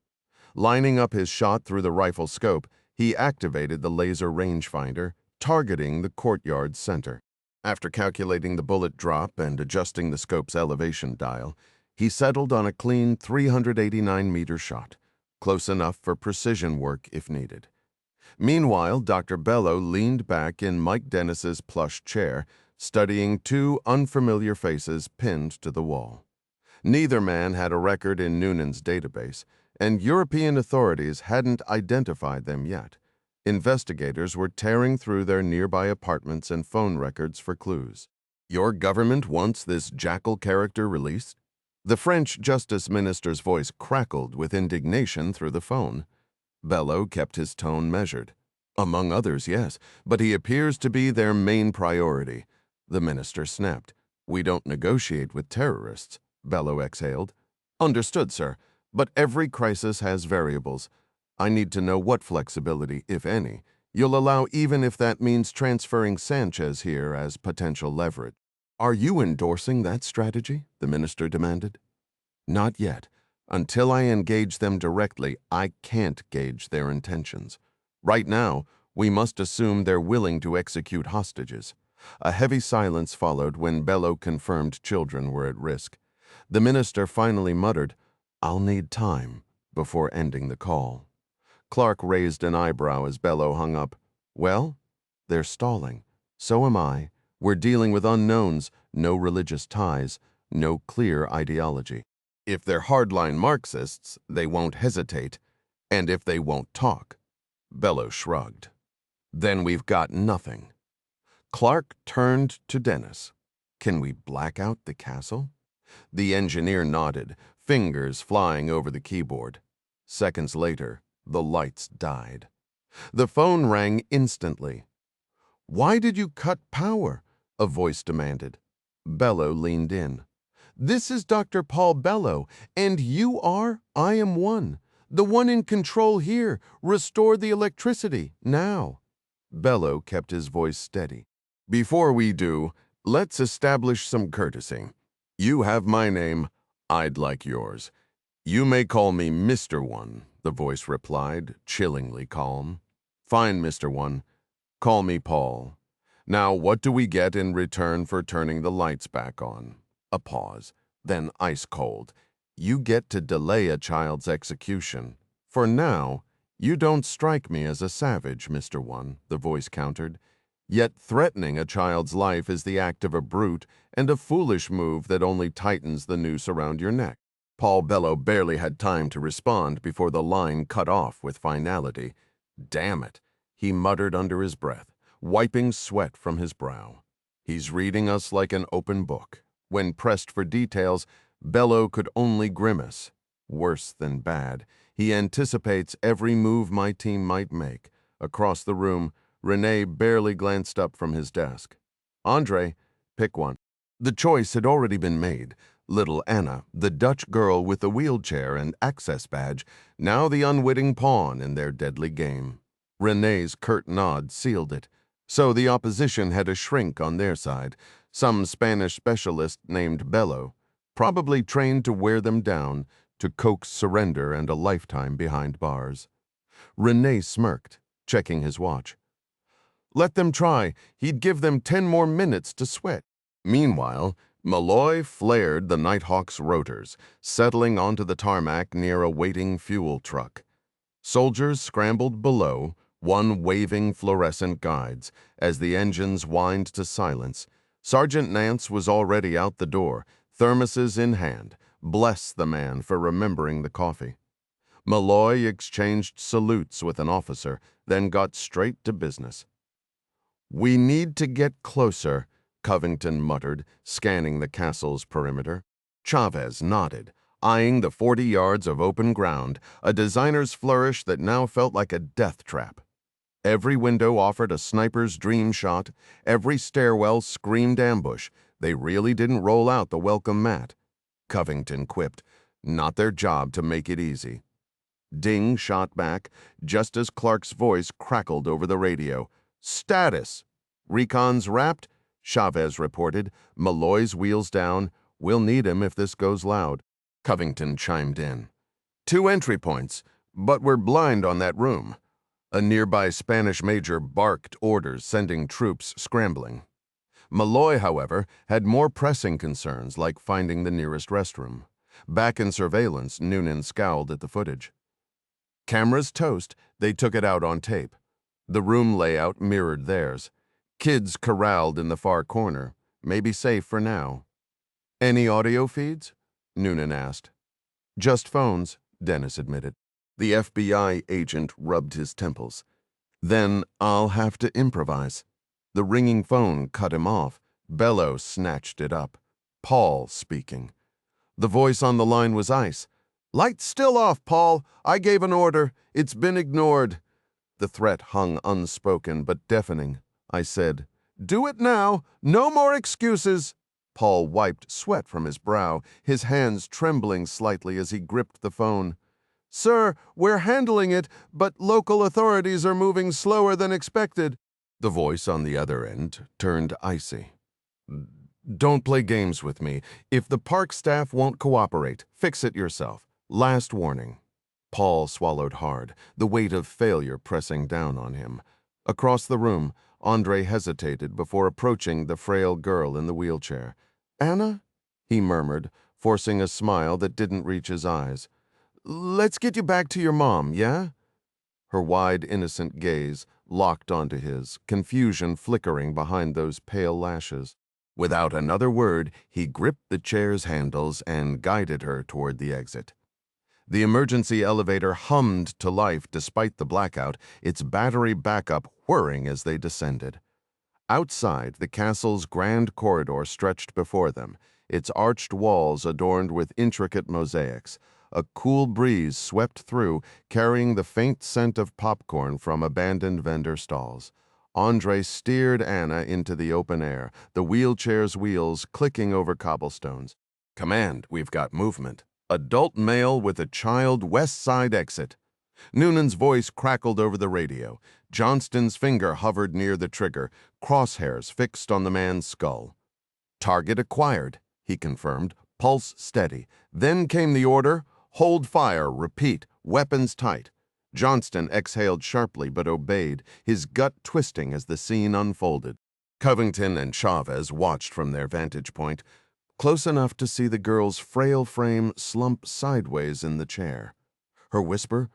Lining up his shot through the rifle scope, he activated the laser rangefinder, targeting the courtyard's center. After calculating the bullet drop and adjusting the scope's elevation dial, he settled on a clean 389-meter shot, close enough for precision work if needed. Meanwhile, Dr. Bello leaned back in Mike Dennis's plush chair, studying two unfamiliar faces pinned to the wall. Neither man had a record in Noonan's database, and European authorities hadn't identified them yet. Investigators were tearing through their nearby apartments and phone records for clues. "Your government wants this jackal character released?" The French justice minister's voice crackled with indignation through the phone. Bello kept his tone measured. "Among others, yes, but he appears to be their main priority." The minister snapped. "We don't negotiate with terrorists," Bello exhaled. "Understood, sir, but every crisis has variables. I need to know what flexibility, if any, you'll allow, even if that means transferring Sanchez here as potential leverage." "Are you endorsing that strategy?" the minister demanded. "Not yet. Until I engage them directly, I can't gauge their intentions. Right now, we must assume they're willing to execute hostages." A heavy silence followed when Bello confirmed children were at risk. The minister finally muttered, "I'll need time," before ending the call. Clark raised an eyebrow as Bello hung up. "Well, they're stalling. So am I. We're dealing with unknowns, no religious ties, no clear ideology. If they're hardline Marxists, they won't hesitate. And if they won't talk." Bello shrugged. "Then we've got nothing." Clark turned to Dennis. "Can we black out the castle?" The engineer nodded, fingers flying over the keyboard. Seconds later, the lights died. The phone rang instantly. "Why did you cut power?" a voice demanded. Bello leaned in. "This is Dr. Paul Bello, and you are, I am one. The one in control here. Restore the electricity, now." Bello kept his voice steady. "Before we do, let's establish some courtesy. You have my name, I'd like yours. You may call me Mr. One," the voice replied, chillingly calm. "Fine, Mr. One. Call me Paul. Now, what do we get in return for turning the lights back on?" A pause, then ice cold. "You get to delay a child's execution. For now, you don't strike me as a savage, Mr. One," the voice countered. "Yet threatening a child's life is the act of a brute and a foolish move that only tightens the noose around your neck." Paul Bello barely had time to respond before the line cut off with finality. "Damn it," he muttered under his breath, wiping sweat from his brow. He's reading us like an open book. When pressed for details, Bello could only grimace. Worse than bad, he anticipates every move my team might make. Across the room, Rene barely glanced up from his desk. "Andre, pick one." The choice had already been made. Little Anna, the Dutch girl with the wheelchair and access badge, now the unwitting pawn in their deadly game. Renee's curt nod sealed it. So the opposition had a shrink on their side, some Spanish specialist named Bello, probably trained to wear them down, to coax surrender and a lifetime behind bars. Renee smirked, checking his watch. Let them try. He'd give them 10 more minutes to sweat. Meanwhile, Malloy flared the Nighthawk's rotors, settling onto the tarmac near a waiting fuel truck. Soldiers scrambled below, one waving fluorescent guides, as the engines whined to silence. Sergeant Nance was already out the door, thermoses in hand. Bless the man for remembering the coffee. Malloy exchanged salutes with an officer, then got straight to business. We need to get closer, Covington muttered, scanning the castle's perimeter. Chavez nodded, eyeing the 40 yards of open ground, a designer's flourish that now felt like a death trap. Every window offered a sniper's dream shot, every stairwell screamed ambush. They really didn't roll out the welcome mat. Covington quipped, not their job to make it easy. Ding shot back, just as Clark's voice crackled over the radio. Status! Recon's wrapped? Chavez reported, Malloy's wheels down. We'll need him if this goes loud. Covington chimed in. 2 entry points, but we're blind on that room. A nearby Spanish major barked orders, sending troops scrambling. Malloy, however, had more pressing concerns, like finding the nearest restroom. Back in surveillance, Noonan scowled at the footage. Cameras toast, they took it out on tape. The room layout mirrored theirs. Kids corralled in the far corner, maybe safe for now. Any audio feeds? Noonan asked. Just phones, Dennis admitted. The FBI agent rubbed his temples. Then I'll have to improvise. The ringing phone cut him off. Bello snatched it up. Paul speaking. The voice on the line was ice. Lights still off, Paul. I gave an order. It's been ignored. The threat hung unspoken but deafening. I said, Do it now. No more excuses. Paul wiped sweat from his brow, his hands trembling slightly as he gripped the phone. Sir, we're handling it, but local authorities are moving slower than expected. The voice on the other end turned icy. Don't play games with me. If the park staff won't cooperate, fix it yourself. Last warning. Paul swallowed hard, the weight of failure pressing down on him. Across the room, Andre hesitated before approaching the frail girl in the wheelchair. Anna? He murmured, forcing a smile that didn't reach his eyes. Let's get you back to your mom, yeah? Her wide, innocent gaze locked onto his, confusion flickering behind those pale lashes. Without another word, he gripped the chair's handles and guided her toward the exit. The emergency elevator hummed to life despite the blackout, its battery backup whirring as they descended. Outside, the castle's grand corridor stretched before them, its arched walls adorned with intricate mosaics. A cool breeze swept through, carrying the faint scent of popcorn from abandoned vendor stalls. Andre steered Anna into the open air, the wheelchair's wheels clicking over cobblestones. Command, we've got movement. Adult male with a child west side exit. Noonan's voice crackled over the radio. Johnston's finger hovered near the trigger, crosshairs fixed on the man's skull. Target acquired, he confirmed, pulse steady. Then came the order, hold fire, repeat, weapons tight. Johnston exhaled sharply but obeyed, his gut twisting as the scene unfolded. Covington and Chavez watched from their vantage point, close enough to see the girl's frail frame slump sideways in the chair. Her whisper,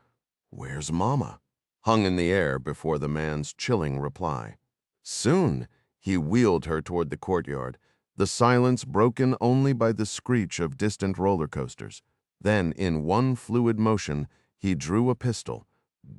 "Where's Mama?" hung in the air before the man's chilling reply. Soon, he wheeled her toward the courtyard, the silence broken only by the screech of distant roller coasters. Then, in one fluid motion, he drew a pistol.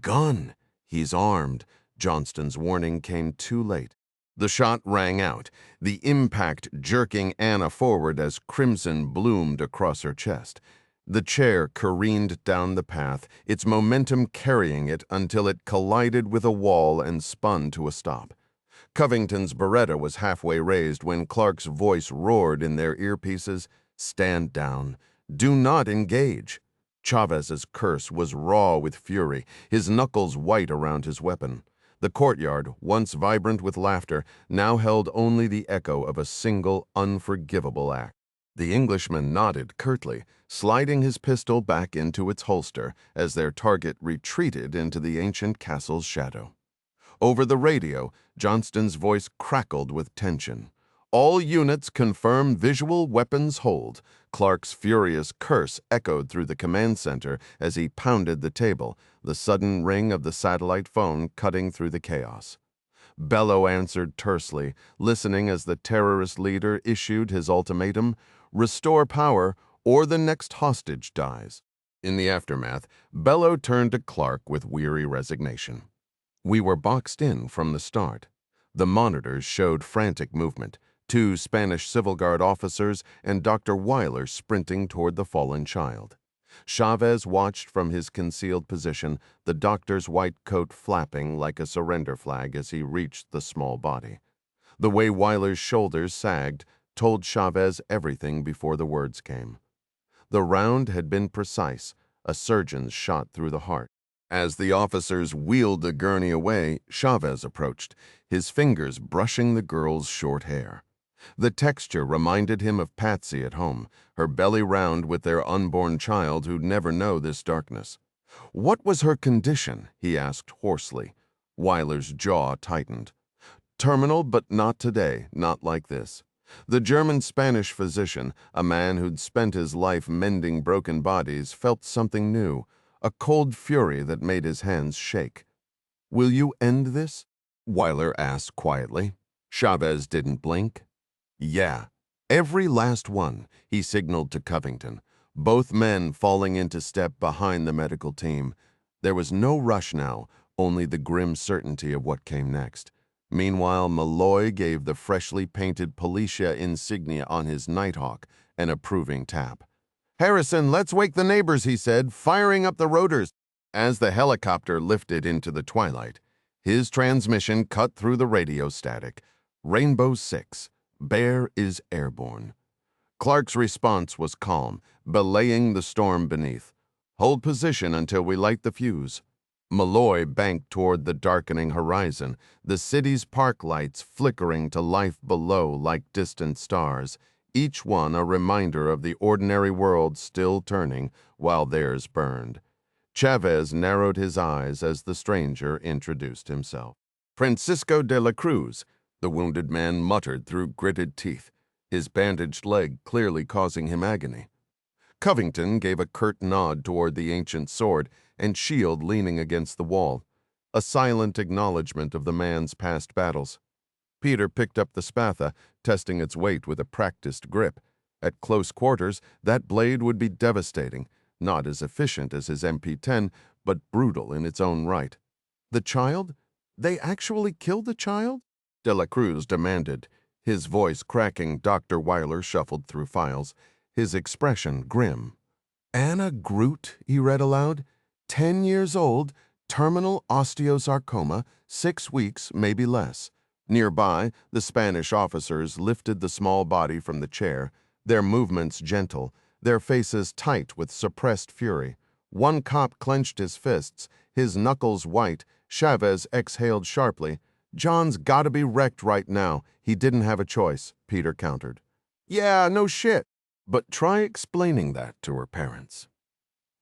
Gun! He's armed. Johnston's warning came too late. The shot rang out, the impact jerking Anna forward as crimson bloomed across her chest. The chair careened down the path, its momentum carrying it until it collided with a wall and spun to a stop. Covington's Beretta was halfway raised when Clark's voice roared in their earpieces. Stand down. Do not engage. Chavez's curse was raw with fury, his knuckles white around his weapon. The courtyard, once vibrant with laughter, now held only the echo of a single, unforgivable act. The Englishman nodded curtly, sliding his pistol back into its holster as their target retreated into the ancient castle's shadow. Over the radio, Johnston's voice crackled with tension. All units confirm visual weapons hold. Clark's furious curse echoed through the command center as he pounded the table, the sudden ring of the satellite phone cutting through the chaos. Bello answered tersely, listening as the terrorist leader issued his ultimatum: restore power or the next hostage dies. In the aftermath, Bello turned to Clark with weary resignation. We were boxed in from the start. The monitors showed frantic movement, 2 Spanish Civil Guard officers and Dr. Weiler sprinting toward the fallen child. Chavez watched from his concealed position, the doctor's white coat flapping like a surrender flag as he reached the small body. The way Weiler's shoulders sagged told Chavez everything before the words came. The round had been precise, a surgeon's shot through the heart. As the officers wheeled the gurney away, Chavez approached, his fingers brushing the girl's short hair. The texture reminded him of Patsy at home, her belly round with their unborn child who'd never know this darkness. What was her condition? He asked hoarsely. Weiler's jaw tightened. Terminal, but not today, not like this. The German-Spanish physician, a man who'd spent his life mending broken bodies, felt something new, a cold fury that made his hands shake. Will you end this? Weiler asked quietly. Chavez didn't blink. Yeah, every last one, he signaled to Covington, both men falling into step behind the medical team. There was no rush now, only the grim certainty of what came next. Meanwhile, Malloy gave the freshly painted Policia insignia on his Nighthawk an approving tap. Harrison, let's wake the neighbors, he said, firing up the rotors. As the helicopter lifted into the twilight, his transmission cut through the radio static. Rainbow 6. Bear is airborne. Clark's response was calm, belaying the storm beneath. Hold position until we light the fuse. Malloy banked toward the darkening horizon, the city's park lights flickering to life below like distant stars, each one a reminder of the ordinary world still turning while theirs burned. Chavez narrowed his eyes as the stranger introduced himself. Francisco de la Cruz, the wounded man muttered through gritted teeth, his bandaged leg clearly causing him agony. Covington gave a curt nod toward the ancient sword and shield leaning against the wall, a silent acknowledgement of the man's past battles. Peter picked up the spatha, testing its weight with a practiced grip. At close quarters, that blade would be devastating, not as efficient as his MP10, but brutal in its own right. The child? They actually killed the child? De la Cruz demanded. His voice cracking, Dr. Weiler shuffled through files, his expression grim. Anna Groot, he read aloud. 10 years old, terminal osteosarcoma, 6 weeks, maybe less. Nearby, the Spanish officers lifted the small body from the chair, their movements gentle, their faces tight with suppressed fury. One cop clenched his fists, his knuckles white. Chavez exhaled sharply. John's gotta be wrecked right now. He didn't have a choice, Peter countered. Yeah, no shit. But try explaining that to her parents.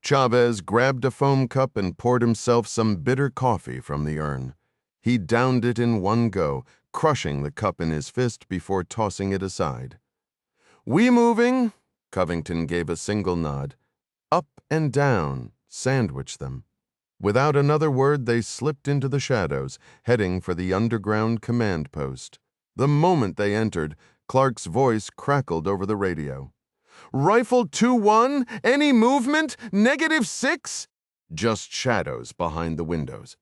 Chavez grabbed a foam cup and poured himself some bitter coffee from the urn. He downed it in one go, crushing the cup in his fist before tossing it aside. We moving? Covington gave a single nod. Up and down, sandwich them. Without another word, they slipped into the shadows, heading for the underground command post. The moment they entered, Clark's voice crackled over the radio. Rifle 2-1? Any movement? -6? Just shadows behind the windows.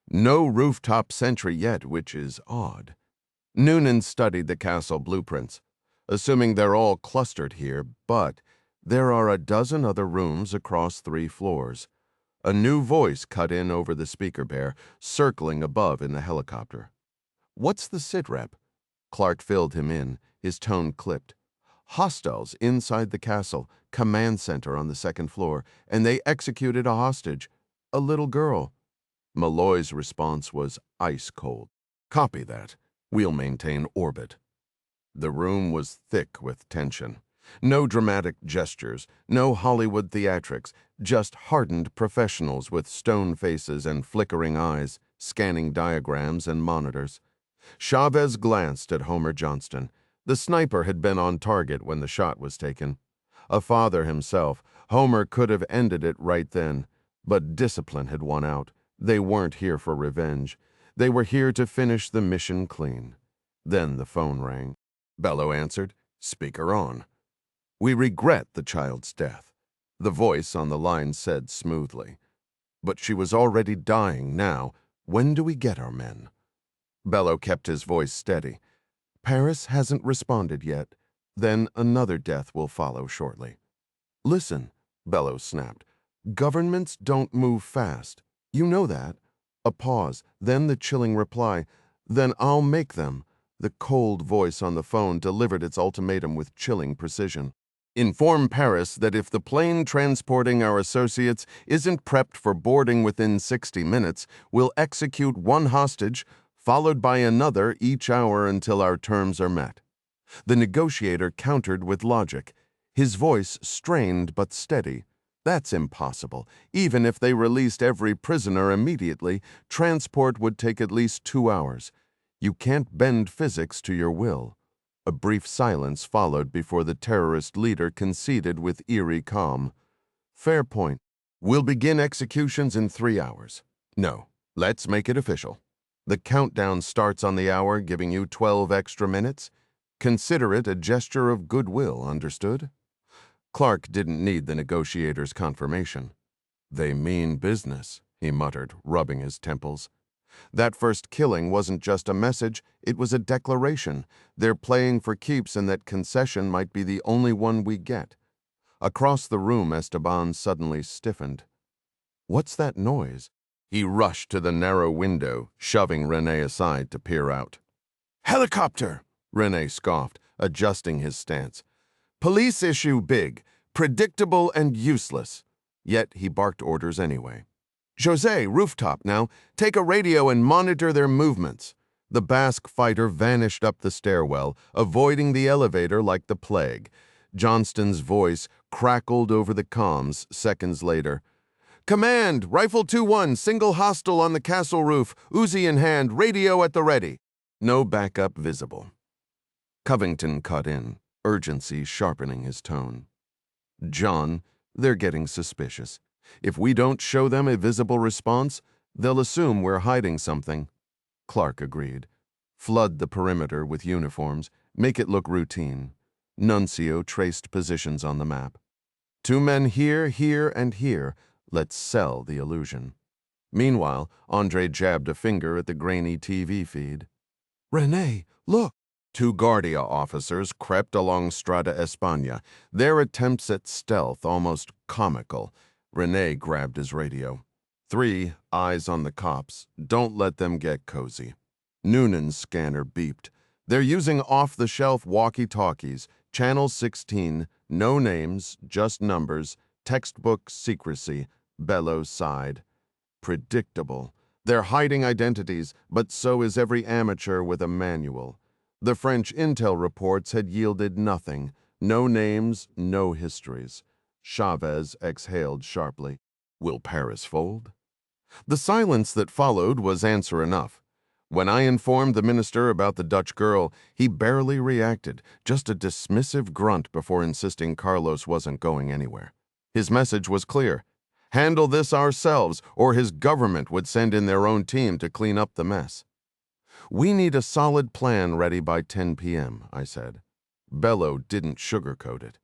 No rooftop sentry yet, which is odd. Noonan studied the castle blueprints, assuming they're all clustered here, but there are a dozen other rooms across 3 floors. A new voice cut in over the speaker pair, circling above in the helicopter. What's the sitrep? Clark filled him in, his tone clipped. Hostiles inside the castle, command center on the second floor, and they executed a hostage, a little girl. Malloy's response was ice cold. Copy that. We'll maintain orbit. The room was thick with tension. No dramatic gestures, no Hollywood theatrics, just hardened professionals with stone faces and flickering eyes, scanning diagrams and monitors. Chavez glanced at Homer Johnston. The sniper had been on target when the shot was taken. A father himself, Homer could have ended it right then, but discipline had won out. They weren't here for revenge. They were here to finish the mission clean. Then the phone rang. Bello answered, speaker on. We regret the child's death, the voice on the line said smoothly. But she was already dying now. When do we get our men? Bello kept his voice steady. Paris hasn't responded yet. Then another death will follow shortly. Listen, Bello snapped. Governments don't move fast. You know that. A pause, then the chilling reply. Then I'll make them. The cold voice on the phone delivered its ultimatum with chilling precision. Inform Paris that if the plane transporting our associates isn't prepped for boarding within 60 minutes, we'll execute one hostage, followed by another each hour until our terms are met. The negotiator countered with logic, his voice strained but steady. That's impossible. Even if they released every prisoner immediately, transport would take at least 2 hours. You can't bend physics to your will. A brief silence followed before the terrorist leader conceded with eerie calm. Fair point. We'll begin executions in 3 hours. No, let's make it official. The countdown starts on the hour, giving you 12 extra minutes. Consider it a gesture of goodwill, understood? Clark didn't need the negotiator's confirmation. They mean business, he muttered, rubbing his temples. That first killing wasn't just a message, it was a declaration. They're playing for keeps and that concession might be the only one we get. Across the room, Esteban suddenly stiffened. What's that noise? He rushed to the narrow window, shoving Renee aside to peer out. Helicopter! Renee scoffed, adjusting his stance. Police issue big, predictable and useless. Yet he barked orders anyway. Jose, rooftop now. Take a radio and monitor their movements. The Basque fighter vanished up the stairwell, avoiding the elevator like the plague. Johnston's voice crackled over the comms seconds later. Command, Rifle 2-1, single hostile on the castle roof, Uzi in hand, radio at the ready. No backup visible. Covington cut in, urgency sharpening his tone. John, they're getting suspicious. If we don't show them a visible response, they'll assume we're hiding something. Clark agreed. Flood the perimeter with uniforms, make it look routine. Nuncio traced positions on the map. 2 men here, here, and here. Let's sell the illusion. Meanwhile, Andre jabbed a finger at the grainy TV feed. Renee, look! 2 Guardia officers crept along Strada España, their attempts at stealth almost comical. Renee grabbed his radio. 3, eyes on the cops. Don't let them get cozy. Noonan's scanner beeped. They're using off-the-shelf walkie-talkies. Channel 16, no names, just numbers. Textbook secrecy. Bello sighed. Predictable. They're hiding identities, but so is every amateur with a manual. The French intel reports had yielded nothing. No names, no histories. Chavez exhaled sharply. Will Paris fold? The silence that followed was answer enough. When I informed the minister about the Dutch girl, he barely reacted, just a dismissive grunt before insisting Carlos wasn't going anywhere. His message was clear. Handle this ourselves, or his government would send in their own team to clean up the mess. We need a solid plan ready by 10 p.m., I said. Bello didn't sugarcoat it.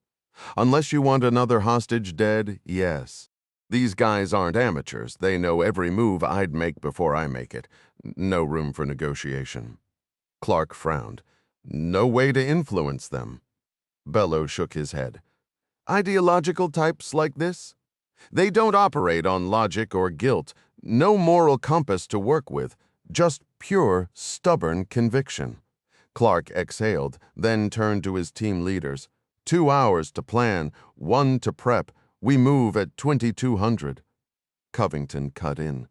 Unless you want another hostage dead, yes. These guys aren't amateurs. They know every move I'd make before I make it. No room for negotiation. Clark frowned. No way to influence them. Bello shook his head. Ideological types like this? They don't operate on logic or guilt. No moral compass to work with. Just pure, stubborn conviction. Clark exhaled, then turned to his team leaders. 2 hours to plan, 1 to prep. We move at 2200. Covington cut in.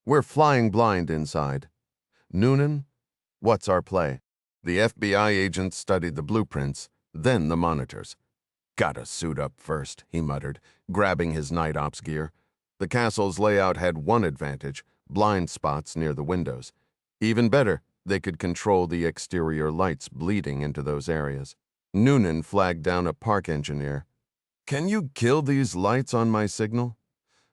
We're flying blind inside. Noonan, what's our play? The FBI agent studied the blueprints, then the monitors. Gotta suit up first, he muttered, grabbing his night ops gear. The castle's layout had one advantage, blind spots near the windows. Even better, they could control the exterior lights bleeding into those areas. Noonan flagged down a park engineer. Can you kill these lights on my signal?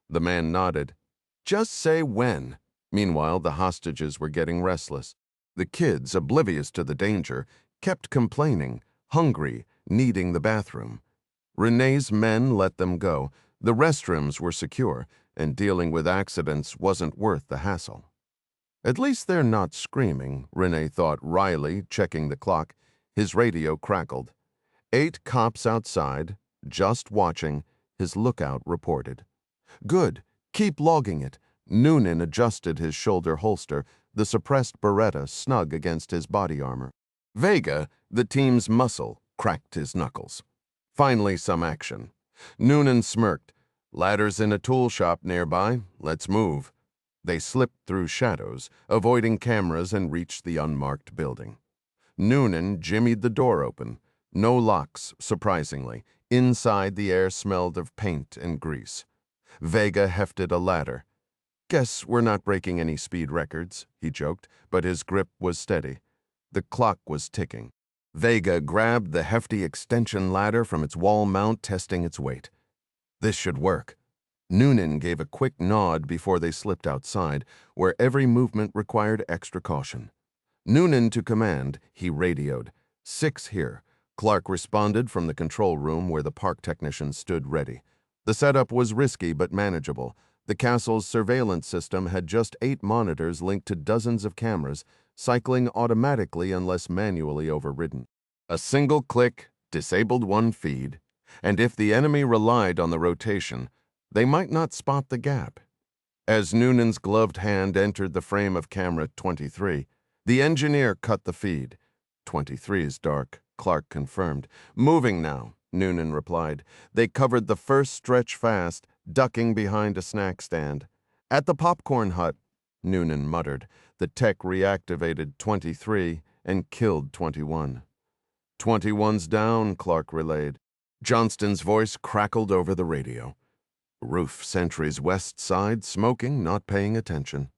The man nodded. Just say when. Meanwhile, the hostages were getting restless. The kids, oblivious to the danger, kept complaining, hungry, needing the bathroom. Renee's men let them go. The restrooms were secure, and dealing with accidents wasn't worth the hassle. At least they're not screaming, Renee thought wryly, checking the clock. His radio crackled. 8 cops outside, just watching, his lookout reported. Good. Keep logging it. Noonan adjusted his shoulder holster, the suppressed Beretta snug against his body armor. Vega, the team's muscle, cracked his knuckles. Finally some action. Noonan smirked. Ladders in a tool shop nearby. Let's move. They slipped through shadows, avoiding cameras, and reached the unmarked building. Noonan jimmied the door open. No locks, surprisingly. Inside, the air smelled of paint and grease. Vega hefted a ladder. Guess we're not breaking any speed records, he joked, but his grip was steady. The clock was ticking. Vega grabbed the hefty extension ladder from its wall mount, testing its weight. This should work. Noonan gave a quick nod before they slipped outside, where every movement required extra caution. Noonan to command, he radioed. 6 here. Clark responded from the control room where the park technicians stood ready. The setup was risky but manageable. The castle's surveillance system had just 8 monitors linked to dozens of cameras, cycling automatically unless manually overridden. A single click disabled one feed, and if the enemy relied on the rotation, they might not spot the gap. As Noonan's gloved hand entered the frame of camera 23, the engineer cut the feed. 23 is dark, Clark confirmed. Moving now, Noonan replied. They covered the first stretch fast, ducking behind a snack stand. At the popcorn hut, Noonan muttered. The tech reactivated 23 and killed 21. 21's down, Clark relayed. Johnston's voice crackled over the radio. Roof sentry's west side, smoking, not paying attention.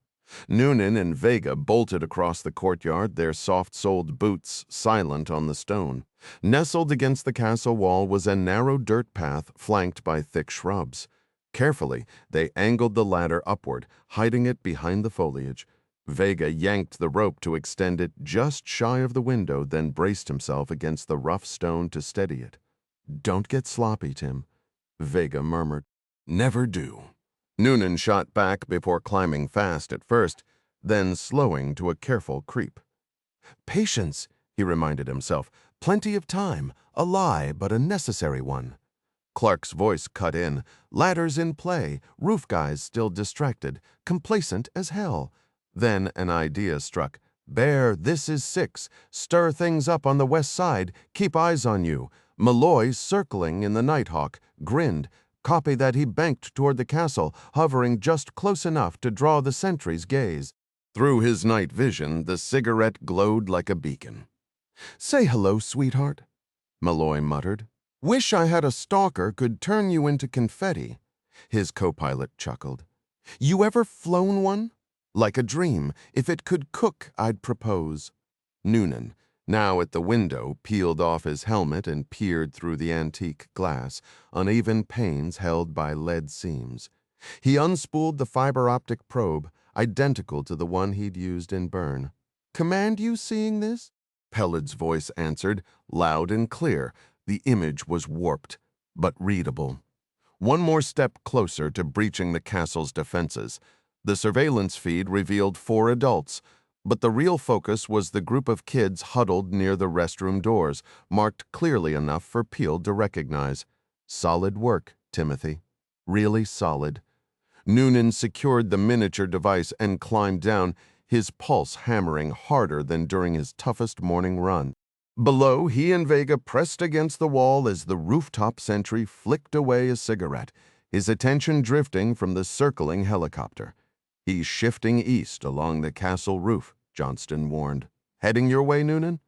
Noonan and Vega bolted across the courtyard, their soft-soled boots silent on the stone. Nestled against the castle wall was a narrow dirt path flanked by thick shrubs. Carefully, they angled the ladder upward, hiding it behind the foliage. Vega yanked the rope to extend it just shy of the window, then braced himself against the rough stone to steady it. Don't get sloppy, Tim, Vega murmured. Never do. Noonan shot back before climbing fast at first, then slowing to a careful creep. Patience, he reminded himself. Plenty of time. A lie, but a necessary one. Clark's voice cut in. Ladders in play. Roof guys still distracted. Complacent as hell. Then an idea struck. Bear, this is 6. Stir things up on the west side. Keep eyes on you. Malloy, circling in the Nighthawk, grinned. Copy that he banked toward the castle, hovering just close enough to draw the sentry's gaze. Through his night vision, the cigarette glowed like a beacon. Say hello, sweetheart, Malloy muttered. Wish I had a stalker could turn you into confetti. His co-pilot chuckled. You ever flown one? Like a dream. If it could cook, I'd propose. Noonan, now at the window, peeled off his helmet and peered through the antique glass, uneven panes held by lead seams. He unspooled the fiber-optic probe, identical to the one he'd used in Bern. Command you seeing this? Pelled's voice answered, loud and clear. The image was warped, but readable. One more step closer to breaching the castle's defenses. The surveillance feed revealed 4 adults, but the real focus was the group of kids huddled near the restroom doors, marked clearly enough for Peel to recognize. Solid work, Timothy. Really solid. Noonan secured the miniature device and climbed down, his pulse hammering harder than during his toughest morning run. Below, he and Vega pressed against the wall as the rooftop sentry flicked away a cigarette, his attention drifting from the circling helicopter. "He's shifting east along the castle roof," Johnston warned. "Heading your way, Noonan?"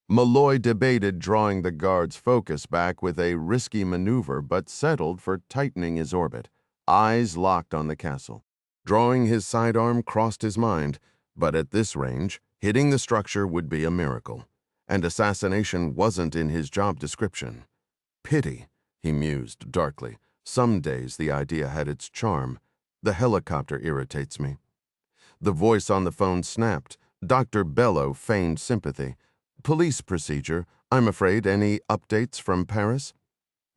Malloy debated drawing the guard's focus back with a risky maneuver, but settled for tightening his orbit, eyes locked on the castle. Drawing his sidearm crossed his mind, but at this range, hitting the structure would be a miracle, and assassination wasn't in his job description. Pity, he mused darkly. Some days the idea had its charm. The helicopter irritates me. The voice on the phone snapped. Dr. Bello feigned sympathy. "Police procedure. I'm afraid. Any updates from Paris?"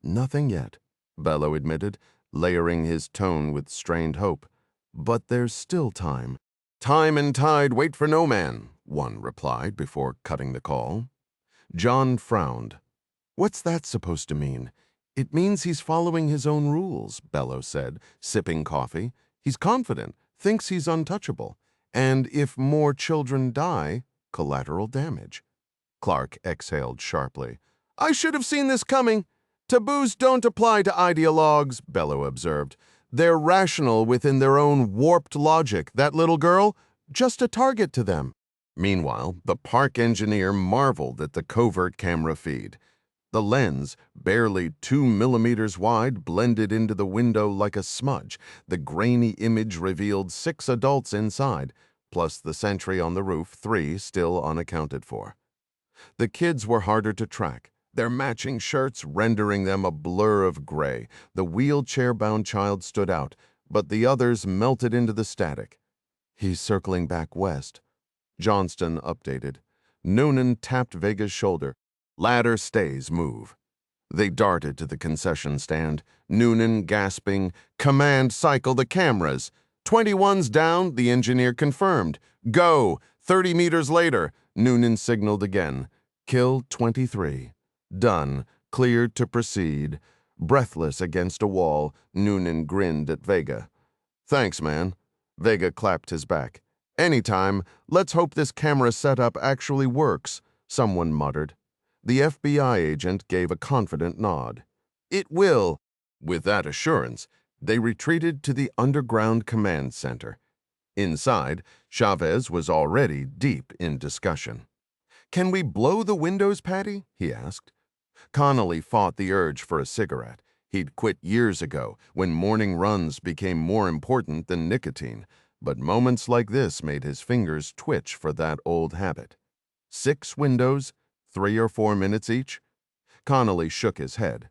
"Nothing yet," Bello admitted, layering his tone with strained hope. "But there's still time." "Time and tide wait for no man," one replied before cutting the call. John frowned. "What's that supposed to mean?" "It means he's following his own rules," Bello said, sipping coffee. "He's confident, thinks he's untouchable. And if more children die, collateral damage." Clark exhaled sharply. "I should have seen this coming. Taboos don't apply to ideologues," Bello observed. "They're rational within their own warped logic. That little girl, just a target to them." Meanwhile, the park engineer marveled at the covert camera feed. The lens, barely 2 millimeters wide, blended into the window like a smudge. The grainy image revealed 6 adults inside, plus the sentry on the roof, 3 still unaccounted for. The kids were harder to track, their matching shirts rendering them a blur of gray. The wheelchair-bound child stood out, but the others melted into the static. "He's circling back west." Johnston updated. Noonan tapped Vega's shoulder. "Ladder stays, move." They darted to the concession stand, Noonan gasping, "Command, cycle the cameras." "21's down," the engineer confirmed. "Go." 30 meters later, Noonan signaled again. "Kill 23. Done. Cleared to proceed." Breathless against a wall, Noonan grinned at Vega. "Thanks, man." Vega clapped his back. "Anytime. Let's hope this camera setup actually works," someone muttered. The FBI agent gave a confident nod. "It will." With that assurance, they retreated to the underground command center. Inside, Chavez was already deep in discussion. "Can we blow the windows, Patty?" he asked. Connolly fought the urge for a cigarette. He'd quit years ago, when morning runs became more important than nicotine, but moments like this made his fingers twitch for that old habit. 6 windows, 3 or 4 minutes each? Connolly shook his head.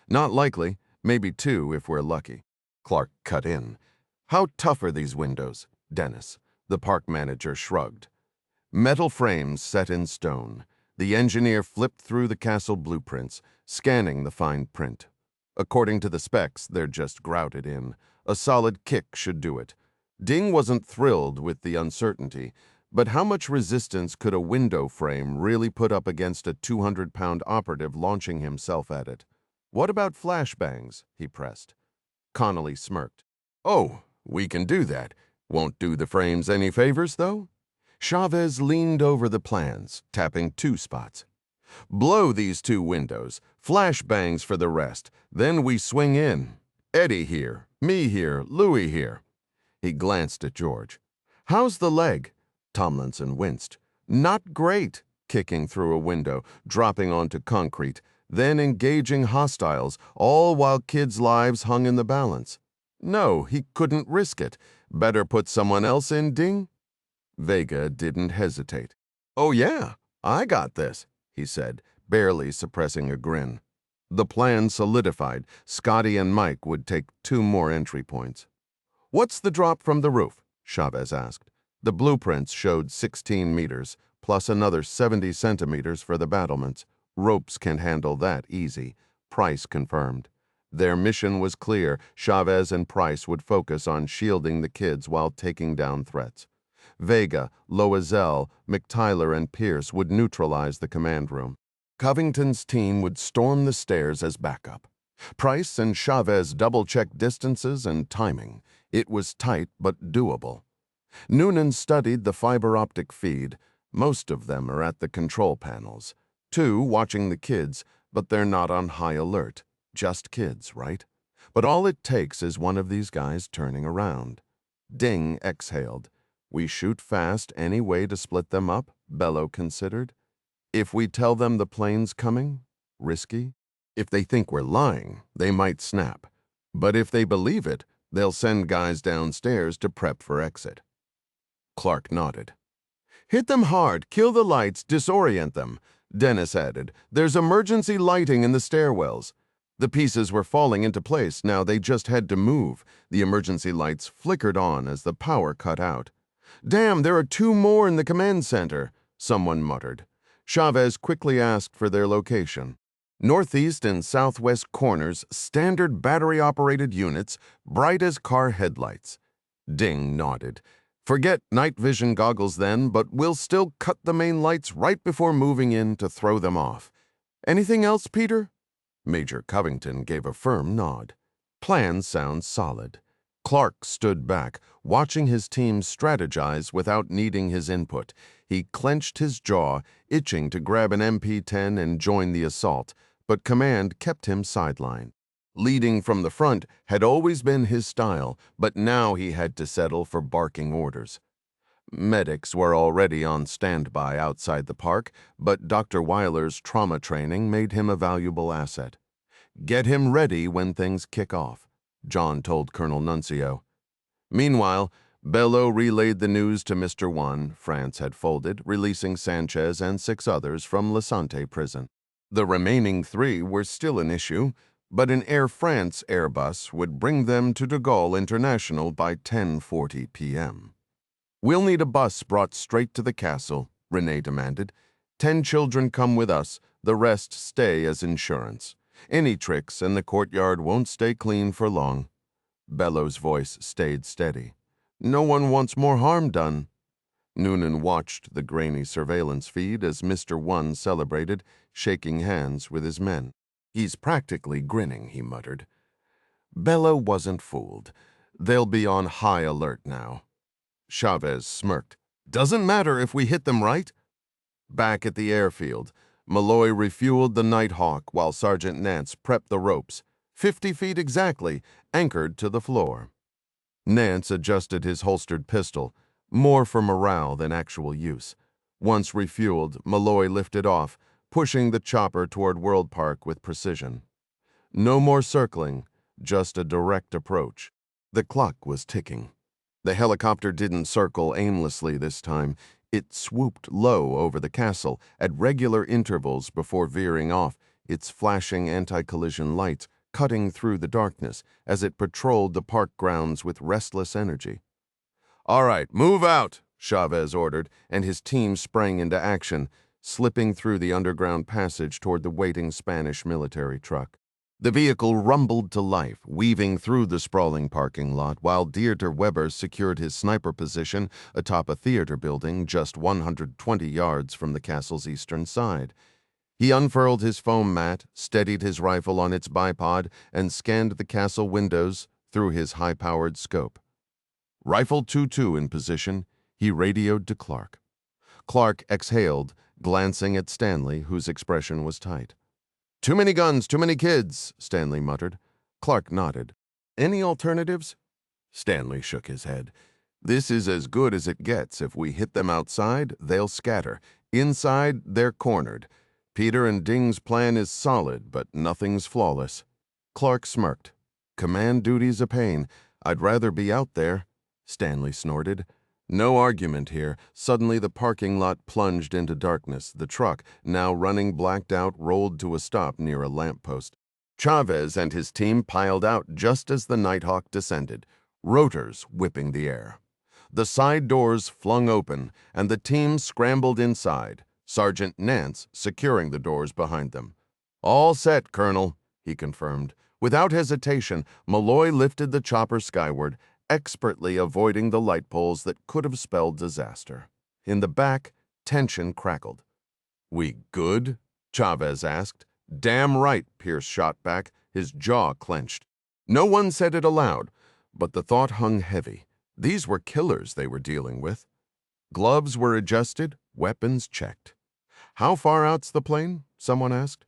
"Not likely. Maybe 2 if we're lucky." Clark cut in. "How tough are these windows?" Dennis, the park manager, shrugged. "Metal frames set in stone." The engineer flipped through the castle blueprints, scanning the fine print. "According to the specs, they're just grouted in. A solid kick should do it." Ding wasn't thrilled with the uncertainty, but how much resistance could a window frame really put up against a 200-pound operative launching himself at it? "What about flashbangs?" he pressed. Connolly smirked. "Oh, we can do that. Won't do the frames any favors, though?" Chavez leaned over the plans, tapping 2 spots. "Blow these 2 windows, flashbangs for the rest, then we swing in. Eddie here, me here, Louie here." He glanced at George. "How's the leg?" Tomlinson winced. "Not great," kicking through a window, dropping onto concrete, then engaging hostiles, all while kids' lives hung in the balance. "No, he couldn't risk it. Better put someone else in, Ding?" Vega didn't hesitate. "Oh yeah, I got this," he said, barely suppressing a grin. The plan solidified. Scotty and Mike would take 2 more entry points. "What's the drop from the roof?" Chavez asked. The blueprints showed 16 meters, plus another 70 centimeters for the battlements. Ropes can handle that easy. Price confirmed. Their mission was clear. Chavez and Price would focus on shielding the kids while taking down threats. Vega, Loisel, McTyler, and Pierce would neutralize the command room. Covington's team would storm the stairs as backup. Price and Chavez double-checked distances and timing. It was tight but doable. Noonan studied the fiber optic feed. Most of them are at the control panels. 2 watching the kids, but they're not on high alert. Just kids, right? But all it takes is one of these guys turning around. Ding exhaled. We shoot fast any way to split them up, Bello considered. If we tell them the plane's coming, risky. If they think we're lying, they might snap. But if they believe it, they'll send guys downstairs to prep for exit. Clark nodded. Hit them hard, kill the lights, disorient them. Dennis added, there's emergency lighting in the stairwells. The pieces were falling into place, now they just had to move. The emergency lights flickered on as the power cut out. Damn, there are 2 more in the command center, someone muttered. Chavez quickly asked for their location. Northeast and southwest corners, standard battery-operated units, bright as car headlights. Ding nodded. Forget night vision goggles then, but we'll still cut the main lights right before moving in to throw them off. Anything else, Peter? Major Covington gave a firm nod. Plan sounds solid. Clark stood back, watching his team strategize without needing his input. He clenched his jaw, itching to grab an MP-10 and join the assault, but command kept him sidelined. Leading from the front had always been his style, but now he had to settle for barking orders. Medics were already on standby outside the park, but Dr. Weiler's trauma training made him a valuable asset. Get him ready when things kick off, John told Colonel Nuncio. Meanwhile, Bello relayed the news to Mr. 1. France had folded, releasing Sanchez and 6 others from Lasante prison. The remaining 3 were still an issue, but an Air France Airbus would bring them to de Gaulle International by 10:40 p.m. We'll need a bus brought straight to the castle, Renee demanded. 10 children come with us, the rest stay as insurance. Any tricks and the courtyard won't stay clean for long. Bello's voice stayed steady. No one wants more harm done. Noonan watched the grainy surveillance feed as Mr. 1 celebrated, shaking hands with his men. He's practically grinning, he muttered. Bello wasn't fooled. They'll be on high alert now. Chavez smirked. Doesn't matter if we hit them right. Back at the airfield, Malloy refueled the Nighthawk while Sergeant Nance prepped the ropes, 50 feet exactly, anchored to the floor. Nance adjusted his holstered pistol, more for morale than actual use. Once refueled, Malloy lifted off, pushing the chopper toward World Park with precision. No more circling, just a direct approach. The clock was ticking. The helicopter didn't circle aimlessly this time. It swooped low over the castle at regular intervals before veering off, its flashing anti-collision lights cutting through the darkness as it patrolled the park grounds with restless energy. All right, move out, Chavez ordered, and his team sprang into action, slipping through the underground passage toward the waiting Spanish military truck. The vehicle rumbled to life, weaving through the sprawling parking lot while Dieter Weber secured his sniper position atop a theater building just 120 yards from the castle's eastern side. He unfurled his foam mat, steadied his rifle on its bipod, and scanned the castle windows through his high-powered scope. Rifle 2-2 in position, he radioed to Clark. Clark exhaled, glancing at Stanley, whose expression was tight. Too many guns, too many kids, Stanley muttered. Clark nodded. Any alternatives? Stanley shook his head. This is as good as it gets. If we hit them outside, they'll scatter. Inside, they're cornered. Peter and Ding's plan is solid, but nothing's flawless. Clark smirked. Command duty's a pain. I'd rather be out there, Stanley snorted. No argument here. Suddenly the parking lot plunged into darkness. The truck, now running blacked out, rolled to a stop near a lamppost. Chavez and his team piled out just as the Nighthawk descended, rotors whipping the air. The side doors flung open, and the team scrambled inside, Sergeant Nance securing the doors behind them. All set, Colonel, he confirmed. Without hesitation, Malloy lifted the chopper skyward, expertly avoiding the light poles that could have spelled disaster. In the back, tension crackled. We good? Chavez asked. Damn right, Pierce shot back, his jaw clenched. No one said it aloud, but the thought hung heavy. These were killers they were dealing with. Gloves were adjusted, weapons checked. "How far out's the plane?" someone asked.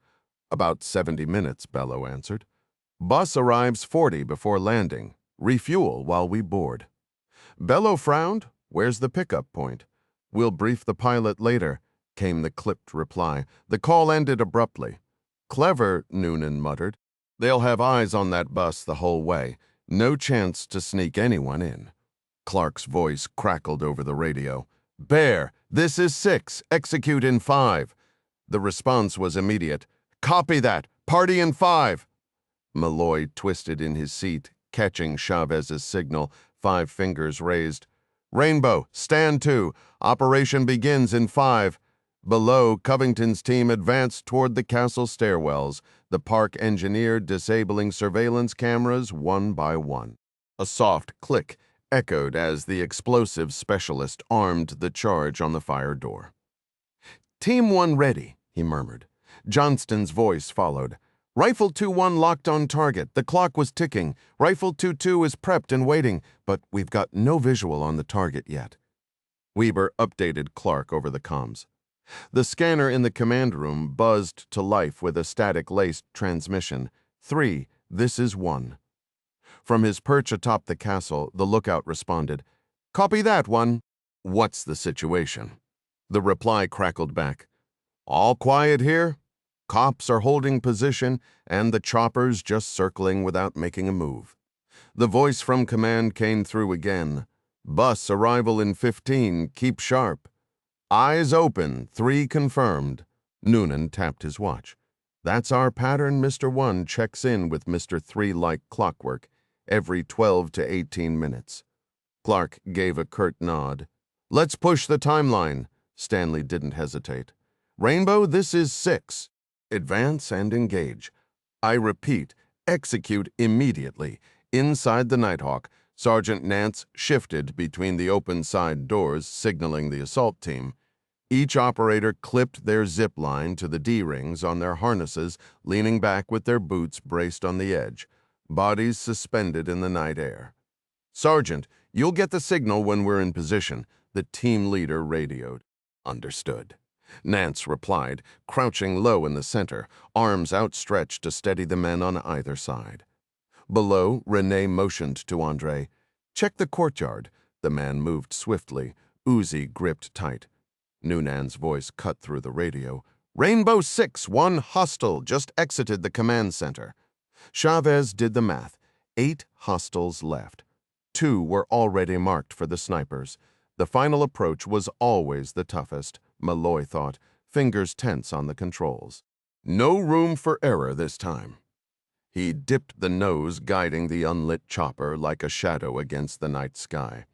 "About 70 minutes," Bello answered. "Bus arrives 40 before landing. Refuel while we board." Bello frowned. "Where's the pickup point?" "We'll brief the pilot later," came the clipped reply. The call ended abruptly. "Clever," Noonan muttered. "They'll have eyes on that bus the whole way. No chance to sneak anyone in." Clark's voice crackled over the radio. "Bear, this is 6. Execute in 5. The response was immediate. "Copy that. Party in 5. Malloy twisted in his seat, catching Chavez's signal, 5 fingers raised. "Rainbow, stand to. Operation begins in 5. Below, Covington's team advanced toward the castle stairwells, the park engineer disabling surveillance cameras one by one. A soft click echoed as the explosive specialist armed the charge on the fire door. "Team 1 ready," he murmured. Johnston's voice followed. "Rifle 2-1 locked on target. The clock was ticking. Rifle 2-2 is prepped and waiting, but we've got no visual on the target yet." Weber updated Clark over the comms. The scanner in the command room buzzed to life with a static-laced transmission. 3, this is 1. From his perch atop the castle, the lookout responded, "Copy that, 1. "What's the situation?" The reply crackled back. "All quiet here. Cops are holding position, and the choppers just circling without making a move." The voice from command came through again. "Bus arrival in 15. Keep sharp." "Eyes open. 3 confirmed." Noonan tapped his watch. "That's our pattern. Mr. 1 checks in with Mr. 3 like clockwork, every 12 to 18 minutes. Clark gave a curt nod. "Let's push the timeline." Stanley didn't hesitate. "Rainbow, this is 6. Advance and engage. I repeat, execute immediately." Inside the Nighthawk, Sergeant Nance shifted between the open side doors, signaling the assault team. Each operator clipped their zip line to the D-rings on their harnesses, leaning back with their boots braced on the edge, bodies suspended in the night air. "Sergeant, you'll get the signal when we're in position," the team leader radioed. "Understood." Nance replied, crouching low in the center, arms outstretched to steady the men on either side. Below, Renee motioned to Andre. "Check the courtyard." The man moved swiftly, Uzi gripped tight. Noonan's voice cut through the radio. "Rainbow 6, 1 hostile, just exited the command center." Chavez did the math. 8 hostiles left. 2 were already marked for the snipers. The final approach was always the toughest, Malloy thought, fingers tense on the controls. No room for error this time. He dipped the nose, guiding the unlit chopper like a shadow against the night sky.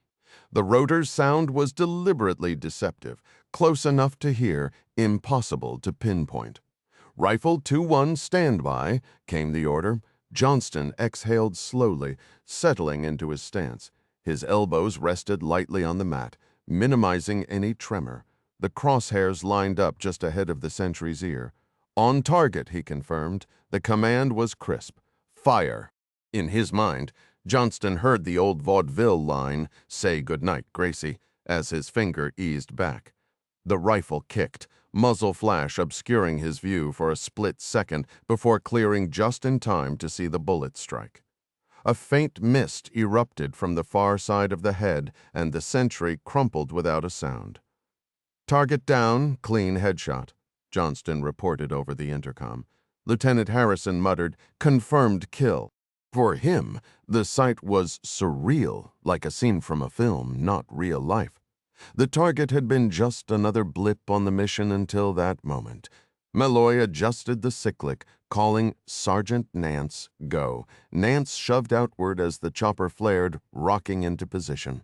The rotor's sound was deliberately deceptive, close enough to hear, impossible to pinpoint. "Rifle 2-1 standby," came the order. Johnston exhaled slowly, settling into his stance. His elbows rested lightly on the mat, minimizing any tremor. The crosshairs lined up just ahead of the sentry's ear. "On target," he confirmed. The command was crisp. "Fire." In his mind, Johnston heard the old vaudeville line, "Say goodnight, Gracie," as his finger eased back. The rifle kicked, muzzle flash obscuring his view for a split second before clearing just in time to see the bullet strike. A faint mist erupted from the far side of the head, and the sentry crumpled without a sound. "Target down, clean headshot," Johnston reported over the intercom. Lieutenant Harrison muttered, "Confirmed kill." For him, the sight was surreal, like a scene from a film, not real life. The target had been just another blip on the mission until that moment. Malloy adjusted the cyclic, calling Sergeant Nance, "Go." Nance shoved outward as the chopper flared, rocking into position.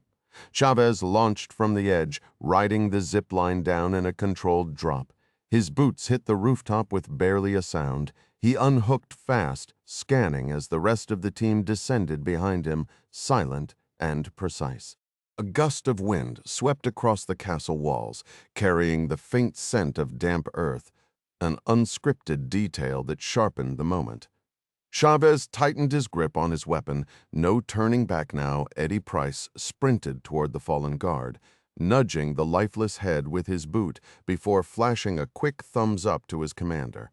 Chavez launched from the edge, riding the zip line down in a controlled drop. His boots hit the rooftop with barely a sound. He unhooked fast, scanning as the rest of the team descended behind him, silent and precise. A gust of wind swept across the castle walls, carrying the faint scent of damp earth, an unscripted detail that sharpened the moment. Chavez tightened his grip on his weapon. No turning back now, Eddie Price sprinted toward the fallen guard. nudging the lifeless head with his boot before flashing a quick thumbs up to his commander.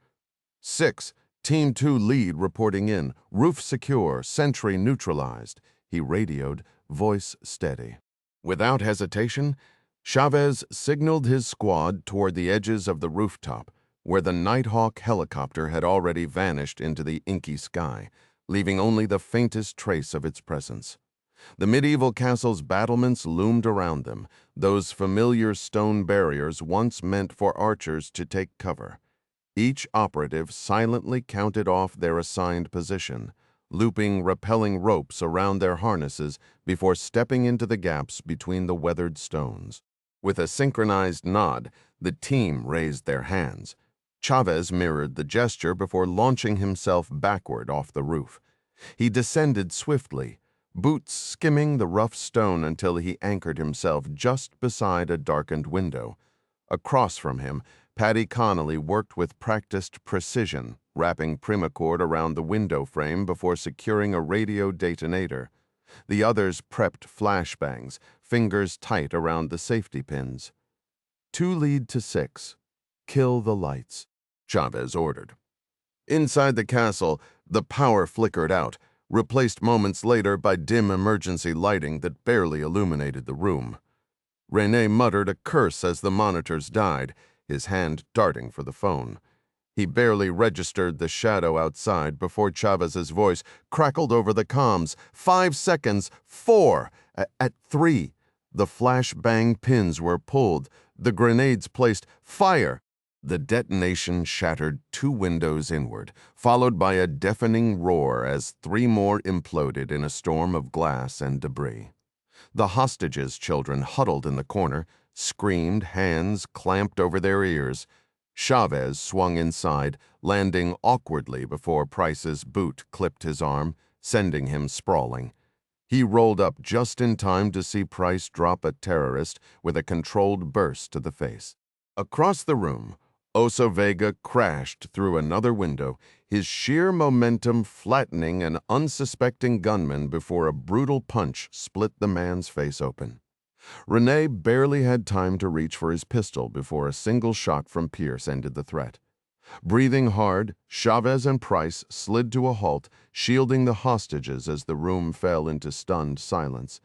6, Team 2 lead reporting in, roof secure, sentry neutralized, he radioed, voice steady. Without hesitation, Chavez signaled his squad toward the edges of the rooftop, where the Nighthawk helicopter had already vanished into the inky sky, leaving only the faintest trace of its presence. The medieval castle's battlements loomed around them, those familiar stone barriers once meant for archers to take cover. Each operative silently counted off their assigned position, looping rappelling ropes around their harnesses before stepping into the gaps between the weathered stones. With a synchronized nod, the team raised their hands. Chavez mirrored the gesture before launching himself backward off the roof. He descended swiftly, boots skimming the rough stone until he anchored himself just beside a darkened window. Across from him, Paddy Connolly worked with practiced precision, wrapping primacord around the window frame before securing a radio detonator. The others prepped flashbangs, fingers tight around the safety pins. 2 lead to 6. Kill the lights, Chavez ordered. Inside the castle, the power flickered out, replaced moments later by dim emergency lighting that barely illuminated the room. René muttered a curse as the monitors died, his hand darting for the phone. He barely registered the shadow outside before Chavez's voice crackled over the comms. 5 seconds, 4, at 3. The flashbang pins were pulled, the grenades placed. Fire! The detonation shattered 2 windows inward, followed by a deafening roar as 3 more imploded in a storm of glass and debris. The hostages' children huddled in the corner, screamed, hands clamped over their ears. Chavez swung inside, landing awkwardly before Price's boot clipped his arm, sending him sprawling. He rolled up just in time to see Price drop a terrorist with a controlled burst to the face. Across the room, Oso Vega crashed through another window, his sheer momentum flattening an unsuspecting gunman before a brutal punch split the man's face open. René barely had time to reach for his pistol before a single shot from Pierce ended the threat. Breathing hard, Chavez and Price slid to a halt, shielding the hostages as the room fell into stunned silence.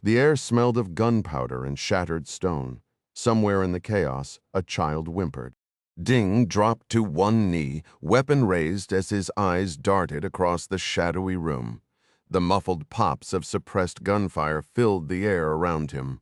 The air smelled of gunpowder and shattered stone. Somewhere in the chaos, a child whimpered. Ding dropped to one knee, weapon raised as his eyes darted across the shadowy room. The muffled pops of suppressed gunfire filled the air around him.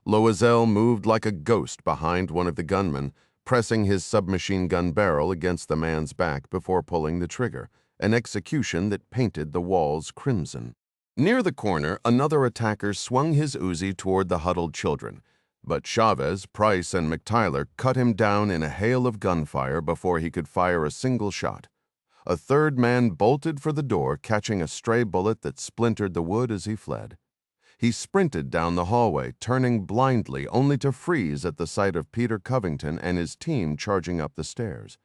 Loisel moved like a ghost behind one of the gunmen, pressing his submachine gun barrel against the man's back before pulling the trigger, an execution that painted the walls crimson. Near the corner, another attacker swung his Uzi toward the huddled children, but Chavez, Price, and McTyler cut him down in a hail of gunfire before he could fire a single shot. A third man bolted for the door, catching a stray bullet that splintered the wood as he fled. He sprinted down the hallway, turning blindly only to freeze at the sight of Peter Covington and his team charging up the stairs.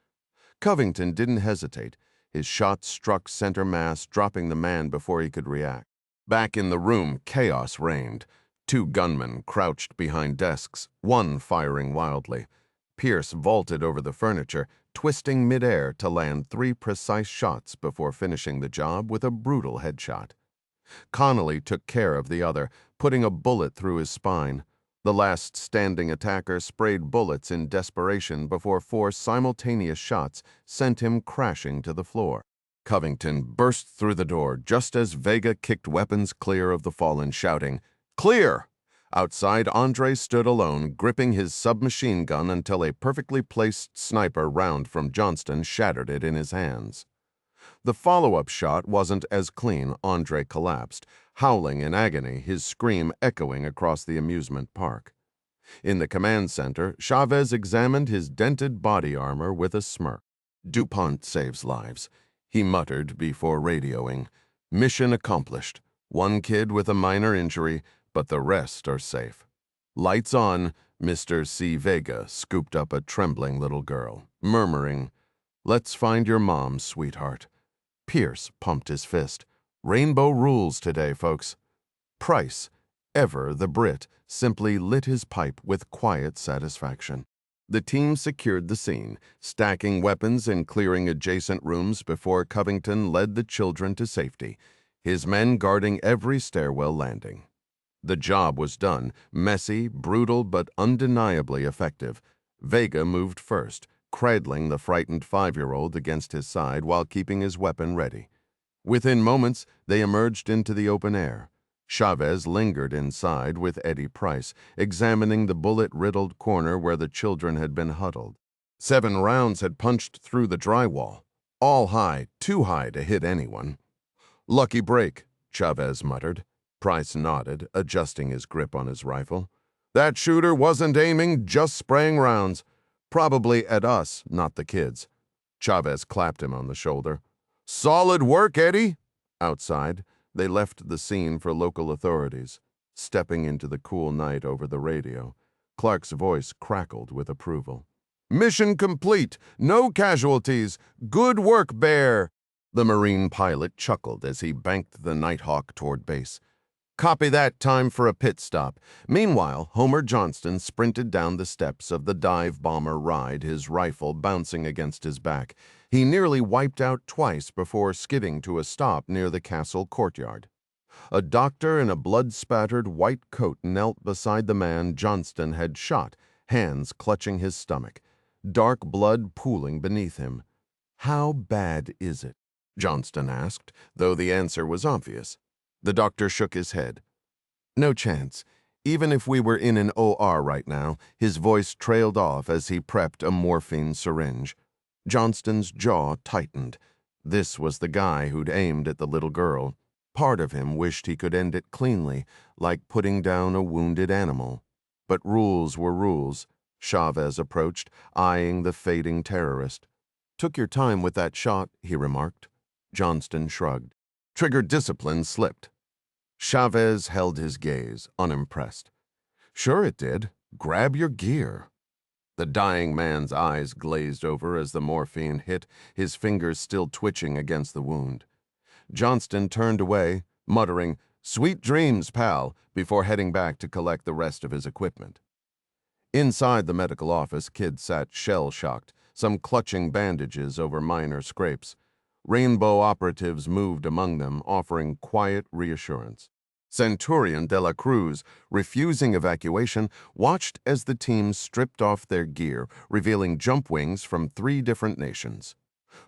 Covington didn't hesitate. His shot struck center mass, dropping the man before he could react. Back in the room, chaos reigned. 2 gunmen crouched behind desks, one firing wildly. Pierce vaulted over the furniture, twisting midair to land 3 precise shots before finishing the job with a brutal headshot. Connolly took care of the other, putting a bullet through his spine. The last standing attacker sprayed bullets in desperation before 4 simultaneous shots sent him crashing to the floor. Covington burst through the door just as Vega kicked weapons clear of the fallen, shouting, "Clear!" Outside, Andre stood alone, gripping his submachine gun until a perfectly placed sniper round from Johnston shattered it in his hands. The follow-up shot wasn't as clean. Andre collapsed, howling in agony, his scream echoing across the amusement park. In the command center, Chavez examined his dented body armor with a smirk. "DuPont saves lives," he muttered before radioing. "Mission accomplished. 1 kid with a minor injury, but the rest are safe." "Lights on," Mr. C. Vega scooped up a trembling little girl, murmuring, "Let's find your mom, sweetheart." Pierce pumped his fist. "Rainbow rules today, folks." Price, Ever, the Brit simply lit his pipe with quiet satisfaction. The team secured the scene, stacking weapons and clearing adjacent rooms before Covington led the children to safety, his men guarding every stairwell landing. The job was done, messy, brutal, but undeniably effective. Vega moved first, cradling the frightened 5-year-old against his side while keeping his weapon ready. Within moments, they emerged into the open air. Chavez lingered inside with Eddie Price, examining the bullet-riddled corner where the children had been huddled. 7 rounds had punched through the drywall, all high, too high to hit anyone. "Lucky break," Chavez muttered. Price nodded, adjusting his grip on his rifle. "That shooter wasn't aiming, just spraying rounds. Probably at us, not the kids." Chavez clapped him on the shoulder. "Solid work, Eddie." Outside, they left the scene for local authorities. Stepping into the cool night over the radio, Clark's voice crackled with approval. "Mission complete. No casualties. Good work, Bear." The Marine pilot chuckled as he banked the Nighthawk toward base. "Copy that. Time for a pit stop." Meanwhile, Homer Johnston sprinted down the steps of the dive bomber ride, his rifle bouncing against his back. He nearly wiped out twice before skidding to a stop near the castle courtyard. A doctor in a blood-spattered white coat knelt beside the man Johnston had shot, hands clutching his stomach, dark blood pooling beneath him. "How bad is it?" Johnston asked, though the answer was obvious. The doctor shook his head. "No chance. Even if we were in an OR right now," his voice trailed off as he prepped a morphine syringe. Johnston's jaw tightened. This was the guy who'd aimed at the little girl. Part of him wished he could end it cleanly, like putting down a wounded animal. But rules were rules. Chavez approached, eyeing the fading terrorist. "Took your time with that shot," he remarked. Johnston shrugged. Trigger discipline slipped. Chavez held his gaze, unimpressed. "Sure it did. Grab your gear." The dying man's eyes glazed over as the morphine hit, his fingers still twitching against the wound. Johnston turned away, muttering, "Sweet dreams, pal," before heading back to collect the rest of his equipment. Inside the medical office, Kid sat shell-shocked, some clutching bandages over minor scrapes. Rainbow operatives moved among them, offering quiet reassurance. Centurion de la Cruz, refusing evacuation, watched as the team stripped off their gear, revealing jump wings from 3 different nations.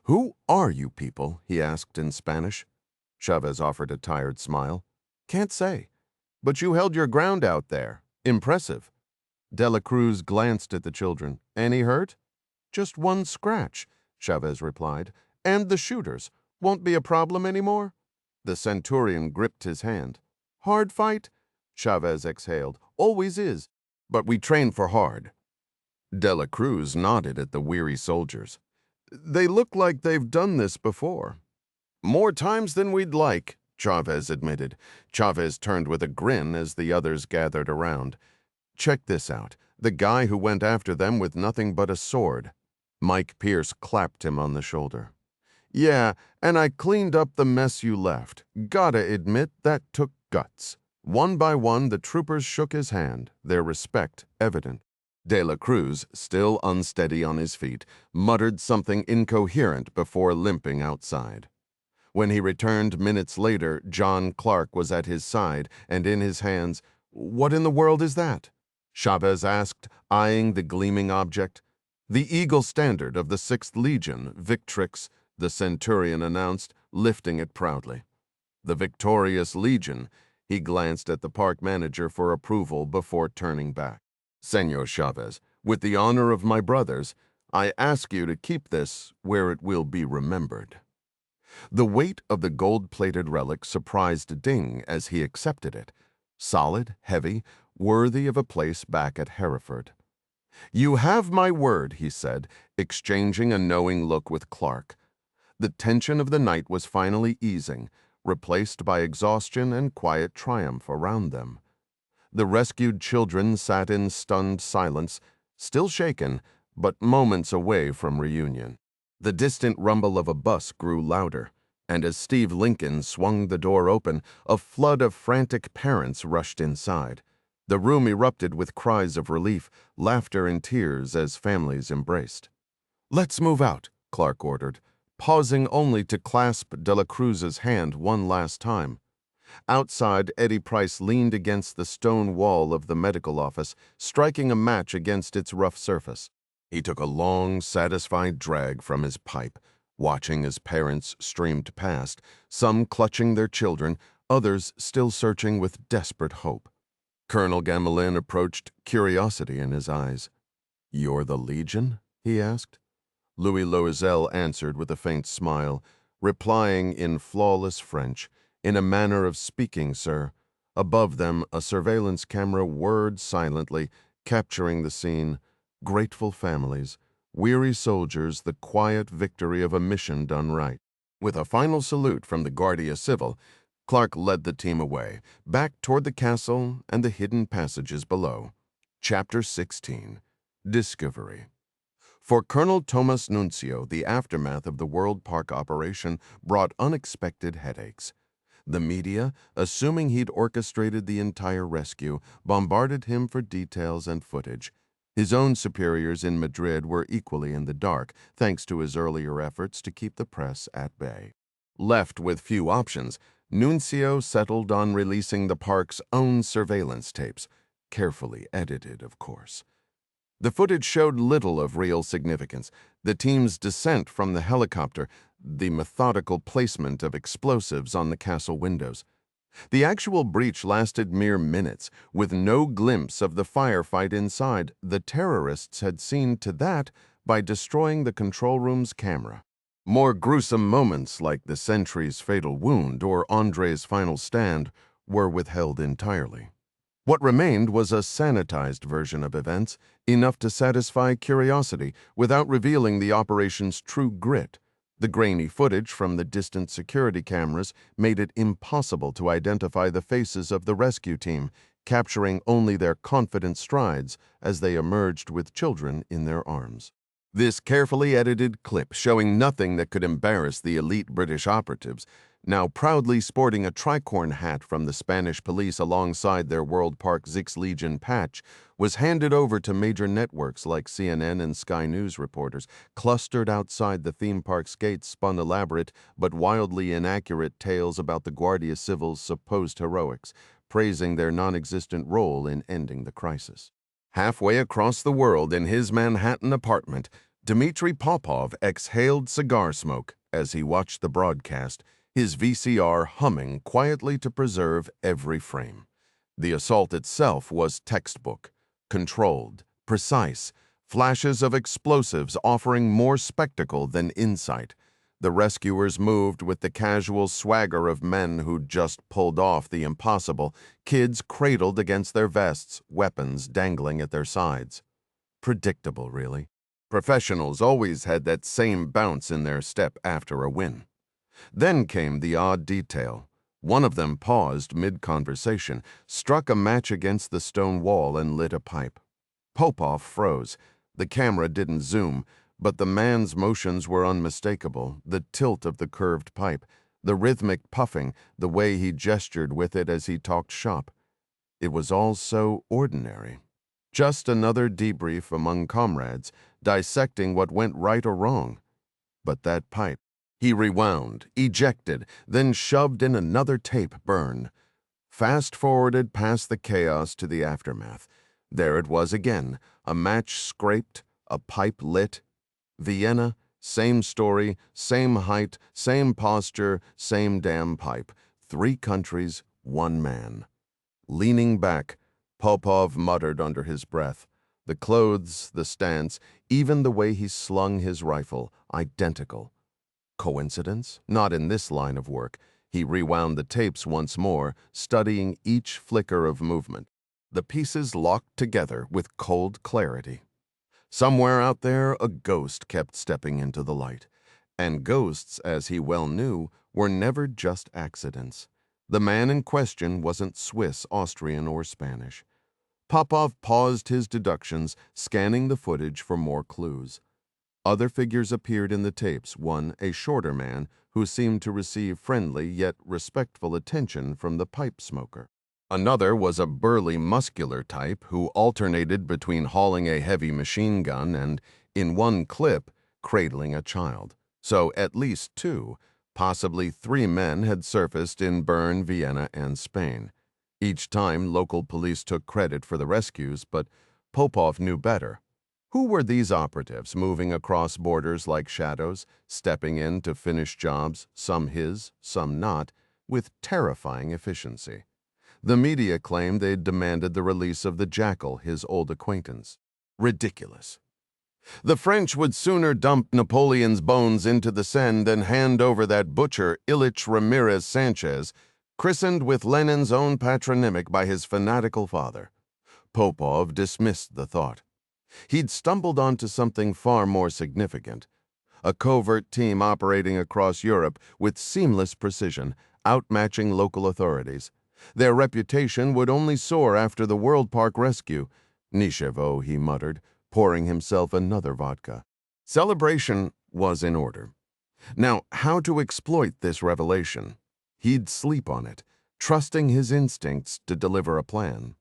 "Who are you people?" he asked in Spanish. Chavez offered a tired smile. "Can't say. But you held your ground out there. Impressive." De la Cruz glanced at the children. "Any hurt?" "Just 1 scratch," Chavez replied. "And the shooters. Won't be a problem anymore?" The Centurion gripped his hand. "Hard fight?" Chavez exhaled. "Always is. But we train for hard." De la Cruz nodded at the weary soldiers. "They look like they've done this before." "More times than we'd like," Chavez admitted. Chavez turned with a grin as the others gathered around. "Check this out. The guy who went after them with nothing but a sword." Mike Pierce clapped him on the shoulder. "Yeah, and I cleaned up the mess you left. Gotta admit, that took guts." One by one, the troopers shook his hand, their respect evident. De la Cruz, still unsteady on his feet, muttered something incoherent before limping outside. When he returned minutes later, John Clark was at his side and in his hands. "What in the world is that?" Chavez asked, eyeing the gleaming object. "The Eagle Standard of the 6th Legion, Victrix," the Centurion announced, lifting it proudly. "The victorious Legion." He glanced at the park manager for approval before turning back. "Senor Chavez, with the honor of my brothers, I ask you to keep this where it will be remembered." The weight of the gold-plated relic surprised Ding as he accepted it. Solid, heavy, worthy of a place back at Hereford. "You have my word," he said, exchanging a knowing look with Clark. The tension of the night was finally easing, replaced by exhaustion and quiet triumph around them. The rescued children sat in stunned silence, still shaken, but moments away from reunion. The distant rumble of a bus grew louder, And as Steve Lincoln swung the door open, a flood of frantic parents rushed inside. The room erupted with cries of relief, laughter and tears as families embraced. "Let's move out," Clark ordered, pausing only to clasp De La Cruz's hand one last time. Outside, Eddie Price leaned against the stone wall of the medical office, striking a match against its rough surface. He took a long, satisfied drag from his pipe, watching as parents streamed past, some clutching their children, others still searching with desperate hope. Colonel Gamelin approached, curiosity in his eyes. "You're the Legion?" he asked. Louis Loisel answered with a faint smile, replying in flawless French, "In a manner of speaking, sir." Above them, a surveillance camera whirred silently, capturing the scene. Grateful families, weary soldiers, the quiet victory of a mission done right. With a final salute from the Guardia Civil, Clark led the team away, back toward the castle and the hidden passages below. Chapter 16. Discovery. For Colonel Thomas Nuncio, the aftermath of the World Park operation brought unexpected headaches. The media, assuming he'd orchestrated the entire rescue, bombarded him for details and footage. His own superiors in Madrid were equally in the dark, thanks to his earlier efforts to keep the press at bay. Left with few options, Nuncio settled on releasing the park's own surveillance tapes, carefully edited, of course. The footage showed little of real significance: the team's descent from the helicopter, the methodical placement of explosives on the castle windows. The actual breach lasted mere minutes, with no glimpse of the firefight inside. The terrorists had seen to that by destroying the control room's camera. More gruesome moments, like the sentry's fatal wound or Andre's final stand, were withheld entirely. What remained was a sanitized version of events, enough to satisfy curiosity without revealing the operation's true grit. The grainy footage from the distant security cameras made it impossible to identify the faces of the rescue team, capturing only their confident strides as they emerged with children in their arms. This carefully edited clip, showing nothing that could embarrass the elite British operatives, now proudly sporting a tricorn hat from the Spanish police alongside their World Park Six Legion patch, was handed over to major networks like CNN and Sky News reporters. Clustered outside the theme park's gates spun elaborate but wildly inaccurate tales about the Guardia Civil's supposed heroics, praising their non-existent role in ending the crisis. Halfway across the world in his Manhattan apartment, Dmitry Popov exhaled cigar smoke as he watched the broadcast, his VCR humming quietly to preserve every frame. The assault itself was textbook, controlled, precise, flashes of explosives offering more spectacle than insight. The rescuers moved with the casual swagger of men who'd just pulled off the impossible, kids cradled against their vests, weapons dangling at their sides. Predictable, really. Professionals always had that same bounce in their step after a win. Then came the odd detail. One of them paused mid-conversation, struck a match against the stone wall, and lit a pipe. Popov froze. The camera didn't zoom, but the man's motions were unmistakable: the tilt of the curved pipe, the rhythmic puffing, the way he gestured with it as he talked shop. It was all so ordinary. Just another debrief among comrades, dissecting what went right or wrong. But that pipe. He rewound, ejected, then shoved in another tape burn. Fast-forwarded past the chaos to the aftermath. There it was again, a match scraped, a pipe lit. Vienna, same story, same height, same posture, same damn pipe. 3 countries, 1 man. Leaning back, Popov muttered under his breath. The clothes, the stance, even the way he slung his rifle, identical. Coincidence? Not in this line of work. He rewound the tapes once more, studying each flicker of movement. The pieces locked together with cold clarity. Somewhere out there, a ghost kept stepping into the light. And ghosts, as he well knew, were never just accidents. The man in question wasn't Swiss, Austrian, or Spanish. Popov paused his deductions, scanning the footage for more clues. Other figures appeared in the tapes, one a shorter man who seemed to receive friendly yet respectful attention from the pipe smoker. Another was a burly, muscular type who alternated between hauling a heavy machine gun and, in one clip, cradling a child. So at least two, possibly three men had surfaced in Bern, Vienna, and Spain. Each time, local police took credit for the rescues, but Popov knew better. Who were these operatives moving across borders like shadows, stepping in to finish jobs, some his, some not, with terrifying efficiency? The media claimed they'd demanded the release of the jackal, his old acquaintance. Ridiculous. The French would sooner dump Napoleon's bones into the Seine than hand over that butcher, Ilich Ramirez Sanchez, christened with Lenin's own patronymic by his fanatical father. Popov dismissed the thought. He'd stumbled onto something far more significant. A covert team operating across Europe with seamless precision, outmatching local authorities. Their reputation would only soar after the World Park rescue. Nichevo, he muttered, pouring himself another vodka. Celebration was in order. Now, how to exploit this revelation? He'd sleep on it, trusting his instincts to deliver a plan.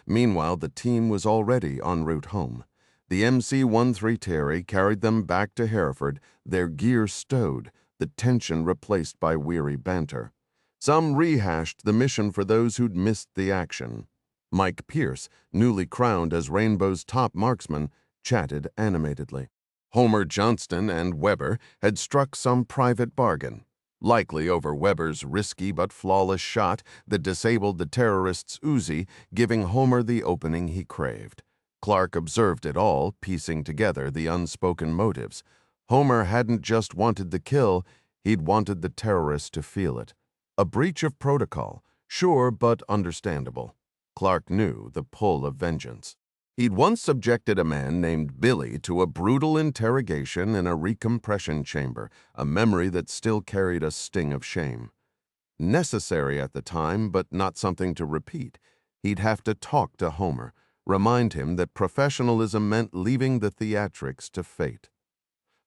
Meanwhile, the team was already en route home. The MC-13 Terry carried them back to Hereford, their gear stowed, the tension replaced by weary banter. Some rehashed the mission for those who'd missed the action. Mike Pierce, newly crowned as Rainbow's top marksman, chatted animatedly. Homer Johnston and Weber had struck some private bargain, likely over Weber's risky but flawless shot that disabled the terrorist's Uzi, giving Homer the opening he craved. Clark observed it all, piecing together the unspoken motives. Homer hadn't just wanted the kill, he'd wanted the terrorist to feel it. A breach of protocol, sure but understandable. Clark knew the pull of vengeance. He'd once subjected a man named Billy to a brutal interrogation in a recompression chamber, a memory that still carried a sting of shame. Necessary at the time, but not something to repeat. He'd have to talk to Homer, remind him that professionalism meant leaving the theatrics to fate.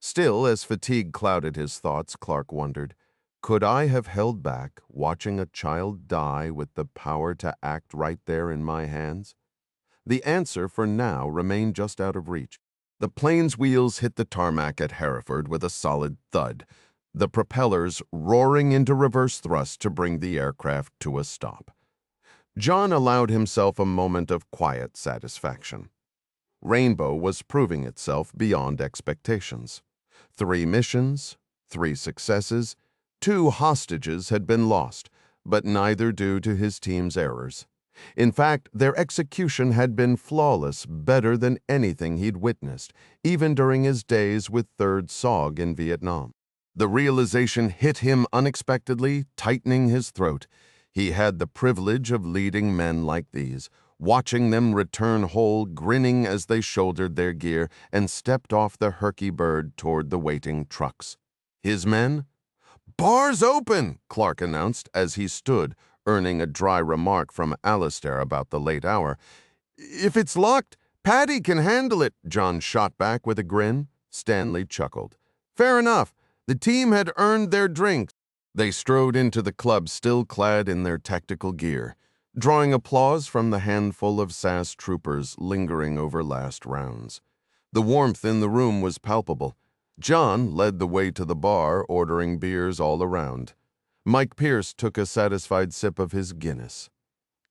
Still, as fatigue clouded his thoughts, Clark wondered, could I have held back, watching a child die with the power to act right there in my hands? The answer for now remained just out of reach. The plane's wheels hit the tarmac at Hereford with a solid thud, the propellers roaring into reverse thrust to bring the aircraft to a stop. John allowed himself a moment of quiet satisfaction. Rainbow was proving itself beyond expectations. 3 missions, 3 successes, 2 hostages had been lost, but neither due to his team's errors. In fact, their execution had been flawless, better than anything he'd witnessed, even during his days with 3rd SOG in Vietnam. The realization hit him unexpectedly, tightening his throat. He had the privilege of leading men like these, watching them return whole, grinning as they shouldered their gear and stepped off the Herky Bird toward the waiting trucks. His men? "Bars open," Clark announced as he stood, earning a dry remark from Alistair about the late hour. "If it's locked, Paddy can handle it," John shot back with a grin. Stanley chuckled. "Fair enough. The team had earned their drinks." They strode into the club still clad in their tactical gear, drawing applause from the handful of SAS troopers lingering over last rounds. The warmth in the room was palpable. John led the way to the bar, ordering beers all around. Mike Pierce took a satisfied sip of his Guinness.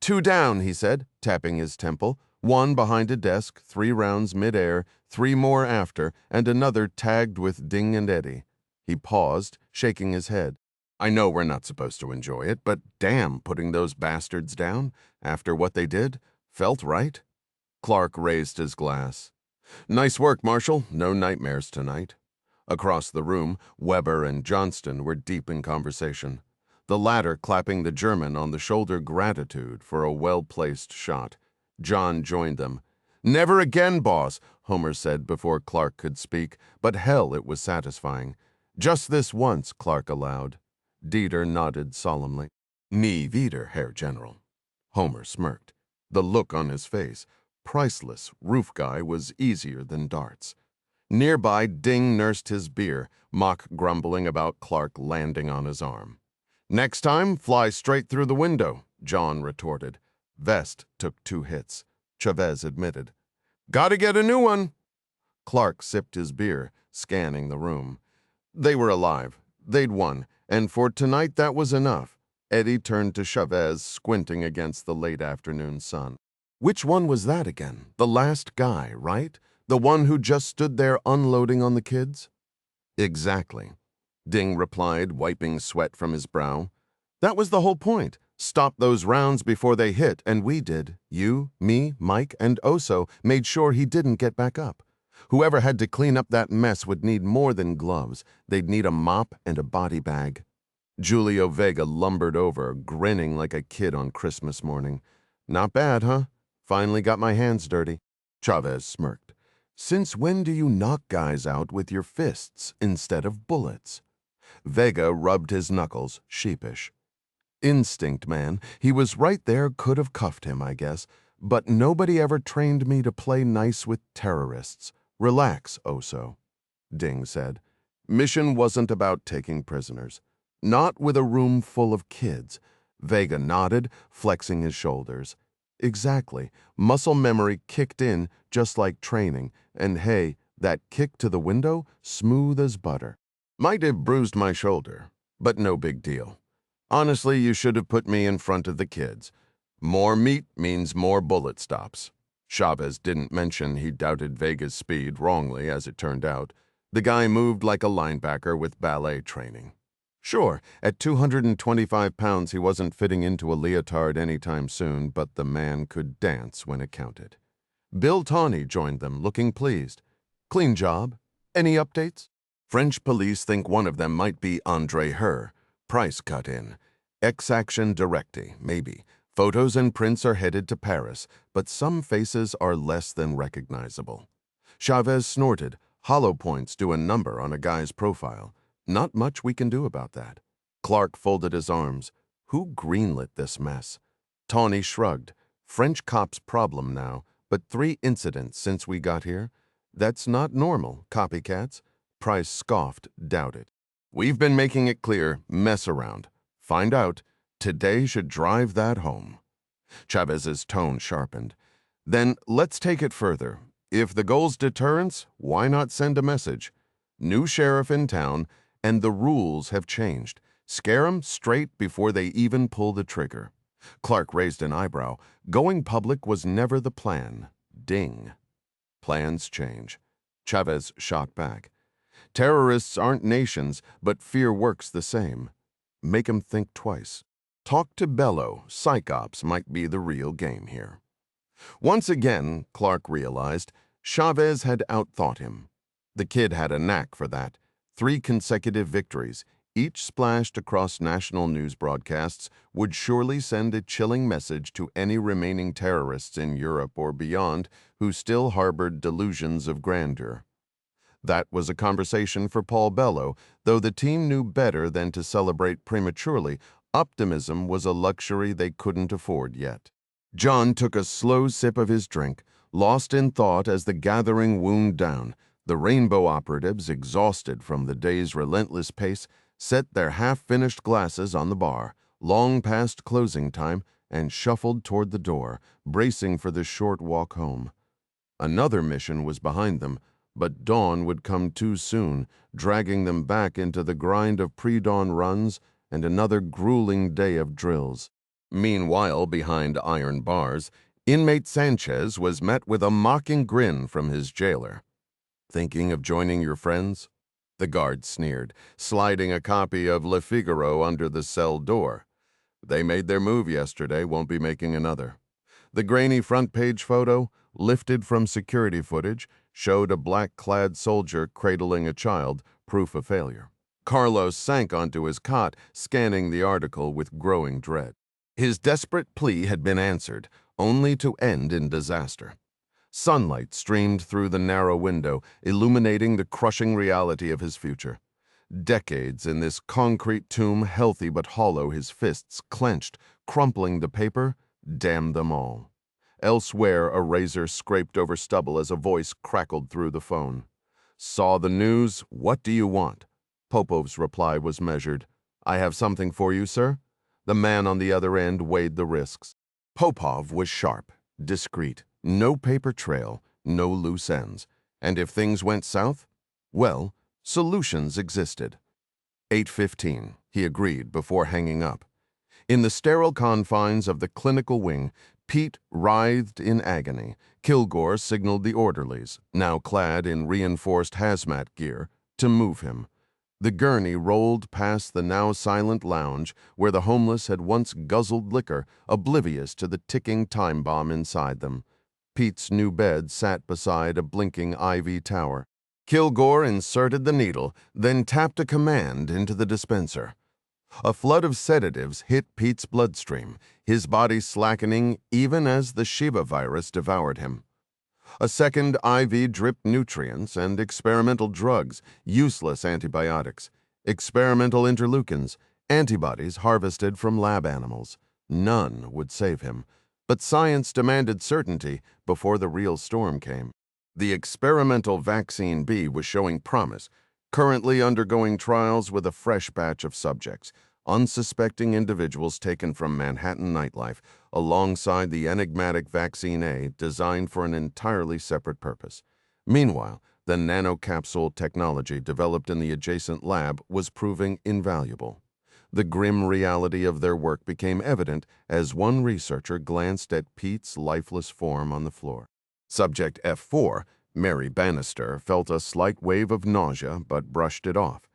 2 down, he said, tapping his temple. 1 behind a desk, 3 rounds mid-air, 3 more after, and another tagged with ding and eddy. He paused, shaking his head. "I know we're not supposed to enjoy it, but damn, putting those bastards down, after what they did, felt right." Clark raised his glass. "Nice work, Marshal. No nightmares tonight." Across the room, Weber and Johnston were deep in conversation, the latter clapping the German on the shoulder gratitude for a well-placed shot. John joined them. "Never again, boss," Homer said before Clark could speak, but hell, it was satisfying. "Just this once," Clark allowed. Dieter nodded solemnly. "Nie wieder, Herr General." Homer smirked. The look on his face, priceless roof guy, was easier than darts. Nearby, Ding nursed his beer, mock grumbling about Clark landing on his arm. "Next time, fly straight through the window," John retorted. Vest took 2 hits. Chavez admitted. "Gotta get a new one." Clark sipped his beer, scanning the room. They were alive. They'd won, and for tonight that was enough. Eddie turned to Chavez, squinting against the late afternoon sun. "Which one was that again? The last guy, right? The one who just stood there unloading on the kids?" "Exactly," Ding replied, wiping sweat from his brow. "That was the whole point. Stop those rounds before they hit, and we did. You, me, Mike, and Oso made sure he didn't get back up. Whoever had to clean up that mess would need more than gloves. They'd need a mop and a body bag." Julio Vega lumbered over, grinning like a kid on Christmas morning. "Not bad, huh? Finally got my hands dirty." Chavez smirked. "Since when do you knock guys out with your fists instead of bullets?" Vega rubbed his knuckles, sheepish. "Instinct, man. He was right there, could have cuffed him, I guess. But nobody ever trained me to play nice with terrorists. Relax, Oso," Ding said. "Mission wasn't about taking prisoners. Not with a room full of kids." Vega nodded, flexing his shoulders. "Exactly. Muscle memory kicked in just like training. And hey, that kick to the window, smooth as butter. Might have bruised my shoulder, but no big deal. Honestly, you should have put me in front of the kids. More meat means more bullet stops." Chavez didn't mention he doubted Vega's speed, wrongly, as it turned out. The guy moved like a linebacker with ballet training. Sure, at 225 pounds he wasn't fitting into a leotard anytime soon, but the man could dance when it counted. Bill Tawney joined them, looking pleased. "Clean job. Any updates?" "French police think one of them might be Andre Herr. Price cut in. Ex-action directee, maybe. Photos and prints are headed to Paris, but some faces are less than recognizable." Chavez snorted. "Hollow points do a number on a guy's profile. Not much we can do about that." Clark folded his arms. Who greenlit this mess? Tawney shrugged. "French cops' problem now, but 3 incidents since we got here. That's not normal, copycats." Price scoffed, doubted. "We've been making it clear, mess around. Find out. Today should drive that home." Chavez's tone sharpened. "Then let's take it further. If the goal's deterrence, why not send a message? New sheriff in town, and the rules have changed. Scare 'em straight before they even pull the trigger." Clark raised an eyebrow. Going public was never the plan. Ding. "Plans change." Chavez shot back. "Terrorists aren't nations, but fear works the same. Make 'em think twice. Talk to Bello. Psychops might be the real game here." Once again, Clark realized, Chavez had outthought him. The kid had a knack for that. 3 consecutive victories, each splashed across national news broadcasts, would surely send a chilling message to any remaining terrorists in Europe or beyond who still harbored delusions of grandeur. That was a conversation for Paul Bello, though the team knew better than to celebrate prematurely. Optimism was a luxury they couldn't afford yet. John took a slow sip of his drink, lost in thought as the gathering wound down. The Rainbow operatives, exhausted from the day's relentless pace, set their half-finished glasses on the bar, long past closing time, and shuffled toward the door, bracing for the short walk home. Another mission was behind them, but dawn would come too soon, dragging them back into the grind of pre-dawn runs and another grueling day of drills. Meanwhile, behind iron bars, inmate Sanchez was met with a mocking grin from his jailer. "Thinking of joining your friends?" The guard sneered, sliding a copy of Le Figaro under the cell door. "They made their move yesterday, won't be making another." The grainy front-page photo, lifted from security footage, showed a black-clad soldier cradling a child, proof of failure. Carlos sank onto his cot, scanning the article with growing dread. His desperate plea had been answered, only to end in disaster. Sunlight streamed through the narrow window, illuminating the crushing reality of his future. Decades in this concrete tomb, healthy but hollow, his fists clenched, crumpling the paper. Damn them all. Elsewhere, a razor scraped over stubble as a voice crackled through the phone. Saw the news. What do you want? Popov's reply was measured. I have something for you, sir. The man on the other end weighed the risks. Popov was sharp, discreet, no paper trail, no loose ends. And if things went south, well, solutions existed. 8:15, he agreed before hanging up. In the sterile confines of the clinical wing, Pete writhed in agony. Kilgore signaled the orderlies, now clad in reinforced hazmat gear, to move him. The gurney rolled past the now silent lounge where the homeless had once guzzled liquor, oblivious to the ticking time bomb inside them. Pete's new bed sat beside a blinking IV tower. Kilgore inserted the needle, then tapped a command into the dispenser. A flood of sedatives hit Pete's bloodstream, his body slackening even as the Shiva virus devoured him. A second IV dripped nutrients and experimental drugs, useless antibiotics, experimental interleukins, antibodies harvested from lab animals. None would save him, but science demanded certainty before the real storm came. The experimental vaccine B was showing promise, currently undergoing trials with a fresh batch of subjects, unsuspecting individuals taken from Manhattan nightlife, alongside the enigmatic vaccine A designed for an entirely separate purpose. Meanwhile, the nanocapsule technology developed in the adjacent lab was proving invaluable. The grim reality of their work became evident as one researcher glanced at Pete's lifeless form on the floor. Subject F4, Mary Bannister, felt a slight wave of nausea but brushed it off.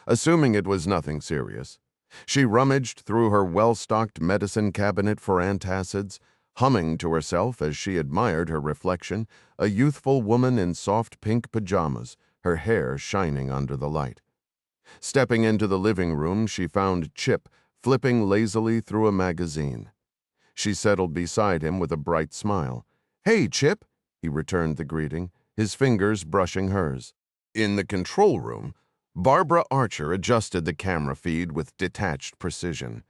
Assuming it was nothing serious, she rummaged through her well-stocked medicine cabinet for antacids, humming to herself as she admired her reflection, a youthful woman in soft pink pajamas, her hair shining under the light. Stepping into the living room, she found Chip flipping lazily through a magazine. She settled beside him with a bright smile. "Hey, Chip," he returned the greeting, his fingers brushing hers. In the control room, Barbara Archer adjusted the camera feed with detached precision.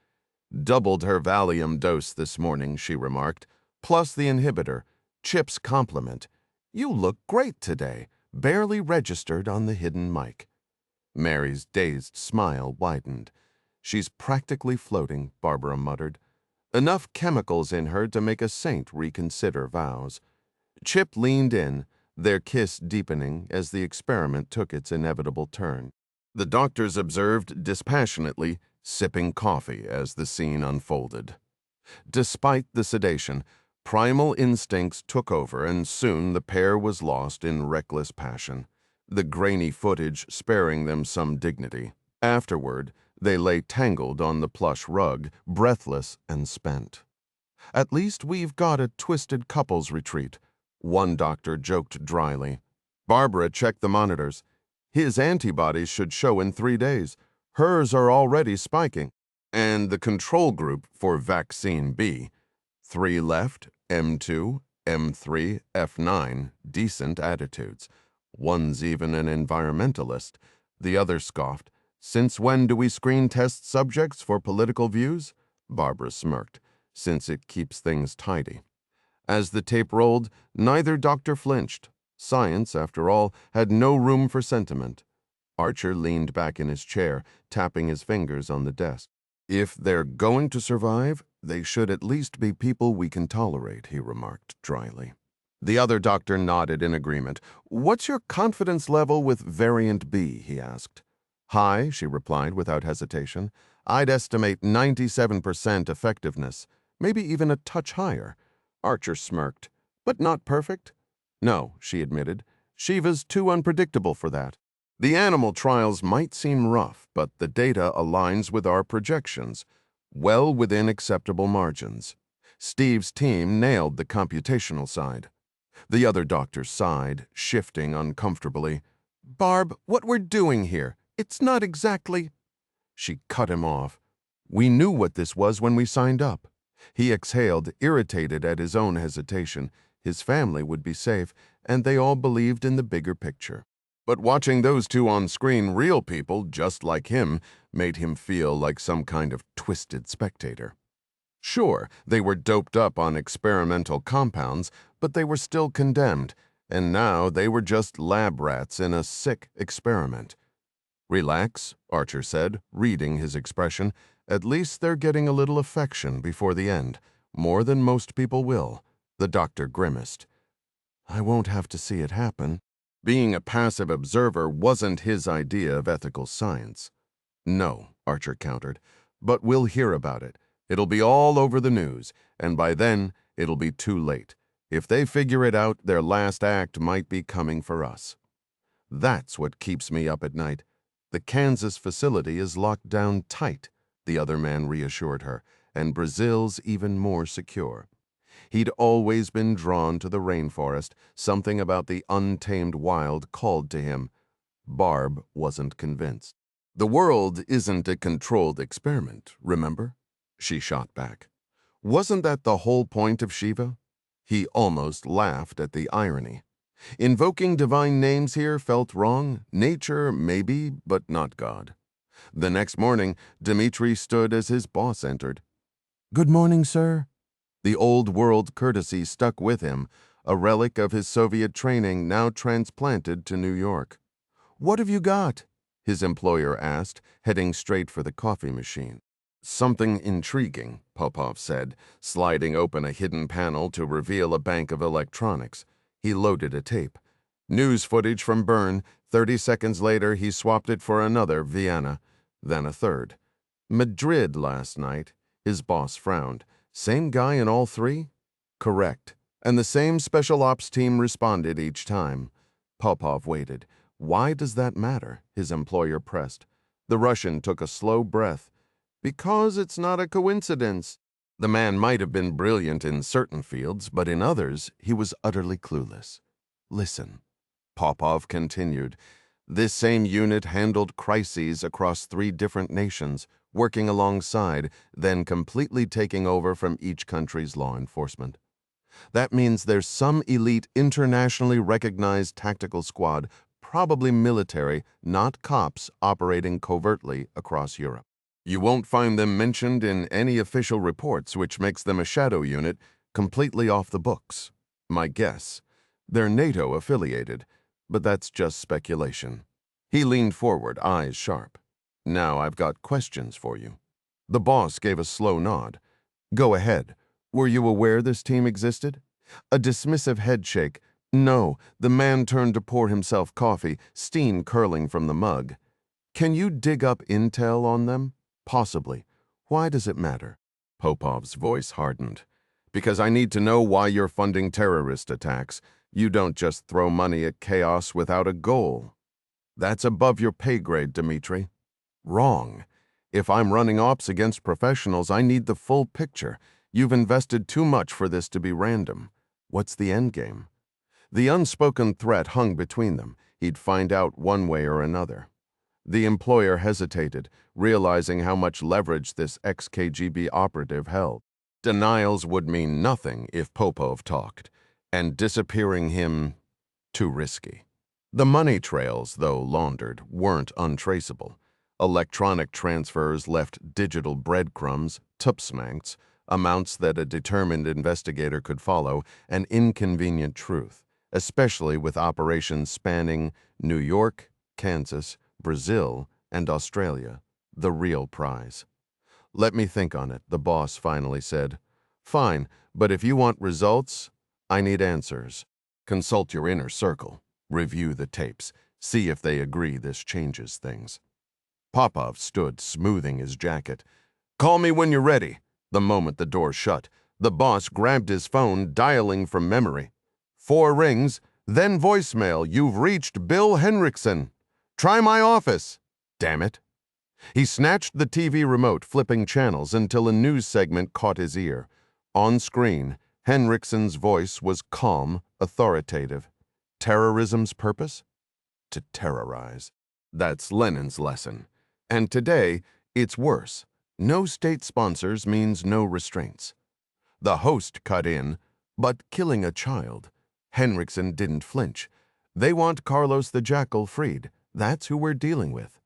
"Doubled her Valium dose this morning," she remarked, "plus the inhibitor. Chip's compliment. You look great today, barely registered on the hidden mic." Mary's dazed smile widened. "She's practically floating," Barbara muttered. "Enough chemicals in her to make a saint reconsider vows." Chip leaned in, their kiss deepening as the experiment took its inevitable turn. The doctors observed dispassionately, sipping coffee as the scene unfolded. Despite the sedation, primal instincts took over, and soon the pair was lost in reckless passion, the grainy footage sparing them some dignity. Afterward, they lay tangled on the plush rug, breathless and spent. "At least we've got a twisted couples retreat," one doctor joked dryly. Barbara checked the monitors. "His antibodies should show in 3 days. Hers are already spiking." And the control group for Vaccine B. 3 left, M2, M3, F9, decent attitudes. One's even an environmentalist. The other scoffed. "Since when do we screen test subjects for political views?" Barbara smirked. "Since it keeps things tidy." As the tape rolled, neither doctor flinched. Science, after all, had no room for sentiment. Archer leaned back in his chair, tapping his fingers on the desk. "If they're going to survive, they should at least be people we can tolerate," he remarked dryly. The other doctor nodded in agreement. "What's your confidence level with variant B?" he asked. "High," she replied without hesitation. "I'd estimate 97% effectiveness, maybe even a touch higher." Archer smirked. "But not perfect?" "No," she admitted. "Shiva's too unpredictable for that. The animal trials might seem rough, but the data aligns with our projections, well within acceptable margins. Steve's team nailed the computational side." The other doctor sighed, shifting uncomfortably. "Barb, what we're doing here, it's not exactly—" She cut him off. "We knew what this was when we signed up." He exhaled, irritated at his own hesitation. His family would be safe, and they all believed in the bigger picture. But watching those two on screen, real people, just like him, made him feel like some kind of twisted spectator. Sure, they were doped up on experimental compounds, but they were still condemned. and now they were just lab rats in a sick experiment. "Relax," Archer said, reading his expression. "At least they're getting a little affection before the end, more than most people will." The doctor grimaced. "I won't have to see it happen." Being a passive observer wasn't his idea of ethical science. "No," Archer countered, "but we'll hear about it. It'll be all over the news, and by then, it'll be too late. If they figure it out, their last act might be coming for us. That's what keeps me up at night. The Kansas facility is locked down tight," the other man reassured her, "and Brazil's even more secure." He'd always been drawn to the rainforest. Something about the untamed wild called to him. Barb wasn't convinced. "The world isn't a controlled experiment, remember?" She shot back. "Wasn't that the whole point of Shiva?" He almost laughed at the irony. Invoking divine names here felt wrong. Nature, maybe, but not God. The next morning, Dmitri stood as his boss entered. "Good morning, sir." The old world courtesy stuck with him, a relic of his Soviet training now transplanted to New York. "What have you got?" his employer asked, heading straight for the coffee machine. "Something intriguing," Popov said, sliding open a hidden panel to reveal a bank of electronics. He loaded a tape. News footage from Bern. 30 seconds later, he swapped it for another, Vienna, then a third. "Madrid last night." His boss frowned. "Same guy in all three?" "Correct. And the same special ops team responded each time." Popov waited. "Why does that matter?" his employer pressed. The Russian took a slow breath. "Because it's not a coincidence." The man might have been brilliant in certain fields, but in others, he was utterly clueless. "Listen," Popov continued. "This same unit handled crises across 3 different nations, working alongside, then completely taking over from each country's law enforcement. That means there's some elite, internationally recognized tactical squad, probably military, not cops, operating covertly across Europe. You won't find them mentioned in any official reports, which makes them a shadow unit, completely off the books. My guess, they're NATO-affiliated, but that's just speculation." He leaned forward, eyes sharp. "Now I've got questions for you." The boss gave a slow nod. "Go ahead. Were you aware this team existed?" A dismissive headshake. "No." The man turned to pour himself coffee, steam curling from the mug. "Can you dig up intel on them?" "Possibly. Why does it matter?" Popov's voice hardened. "Because I need to know why you're funding terrorist attacks. You don't just throw money at chaos without a goal." "That's above your pay grade, Dmitri." "Wrong. If I'm running ops against professionals, I need the full picture. You've invested too much for this to be random. What's the end game?" The unspoken threat hung between them. He'd find out one way or another. The employer hesitated, realizing how much leverage this ex-KGB operative held. Denials would mean nothing if Popov talked, and disappearing him, too risky. The money trails, though laundered, weren't untraceable. Electronic transfers left digital breadcrumbs, tupsmanks, amounts that a determined investigator could follow, an inconvenient truth, especially with operations spanning New York, Kansas, Brazil, and Australia, the real prize. "Let me think on it," the boss finally said. "Fine, but if you want results, I need answers. Consult your inner circle. Review the tapes. See if they agree this changes things." Popov stood, smoothing his jacket. "Call me when you're ready." The moment the door shut, the boss grabbed his phone, dialing from memory. 4 rings, then voicemail. "You've reached Bill Henriksen. Try my office." Damn it. He snatched the TV remote, flipping channels until a news segment caught his ear. On screen, Henriksen's voice was calm, authoritative. Terrorism's purpose? To terrorize. That's Lenin's lesson. And today, it's worse. No state sponsors means no restraints. The host cut in, "But killing a child." Henriksen didn't flinch. "They want Carlos the Jackal freed. That's who we're dealing with."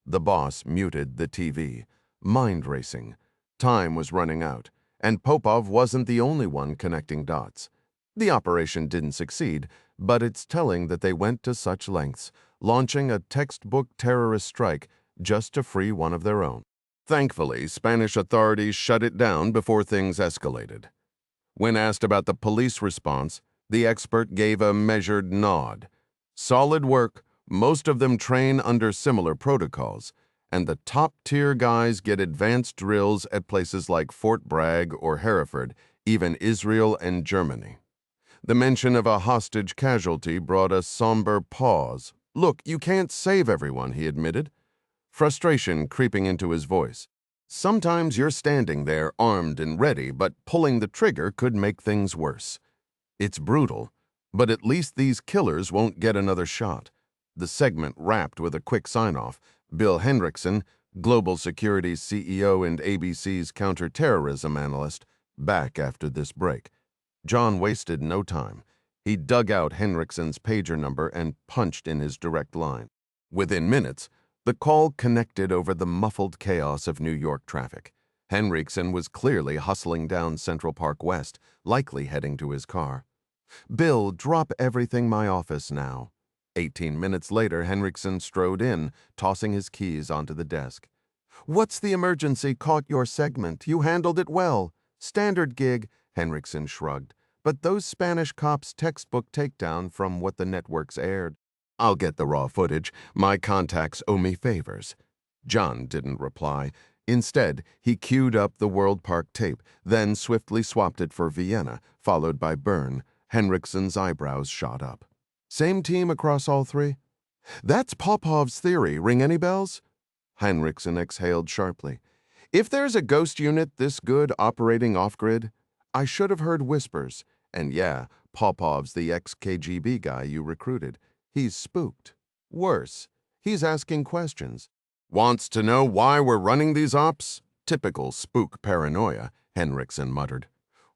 The boss muted the TV. Mind racing. Time was running out, and Popov wasn't the only one connecting dots. The operation didn't succeed, but it's telling that they went to such lengths, launching a textbook terrorist strike just to free one of their own. Thankfully, Spanish authorities shut it down before things escalated. When asked about the police response, the expert gave a measured nod. Solid work, most of them train under similar protocols, and the top-tier guys get advanced drills at places like Fort Bragg or Hereford, even Israel and Germany. The mention of a hostage casualty brought a somber pause. "Look, you can't save everyone," he admitted, frustration creeping into his voice. "Sometimes you're standing there armed and ready, but pulling the trigger could make things worse. It's brutal, but at least these killers won't get another shot." The segment wrapped with a quick sign-off. Bill Hendrickson, Global Security's CEO and ABC's counter-terrorism analyst, back after this break. John wasted no time. He dug out Hendrickson's pager number and punched in his direct line. Within minutes, the call connected over the muffled chaos of New York traffic. Hendrickson was clearly hustling down Central Park West, likely heading to his car. "Bill, drop everything my office now." 18 minutes later, Hendrickson strode in, tossing his keys onto the desk. "What's the emergency? Caught your segment. You handled it well." "Standard gig," Hendrickson shrugged. "But those Spanish cops' textbook takedown from what the networks aired." "I'll get the raw footage. My contacts owe me favors." John didn't reply. Instead, he queued up the World Park tape, then swiftly swapped it for Vienna, followed by Bern. Hendrickson's eyebrows shot up. "Same team across all three?" "That's Popov's theory. Ring any bells?" Hendrickson exhaled sharply. "If there's a ghost unit this good operating off-grid, I should have heard whispers. And yeah, Popov's the ex-KGB guy you recruited. He's spooked. Worse, he's asking questions. Wants to know why we're running these ops? Typical spook paranoia," Hendrickson muttered.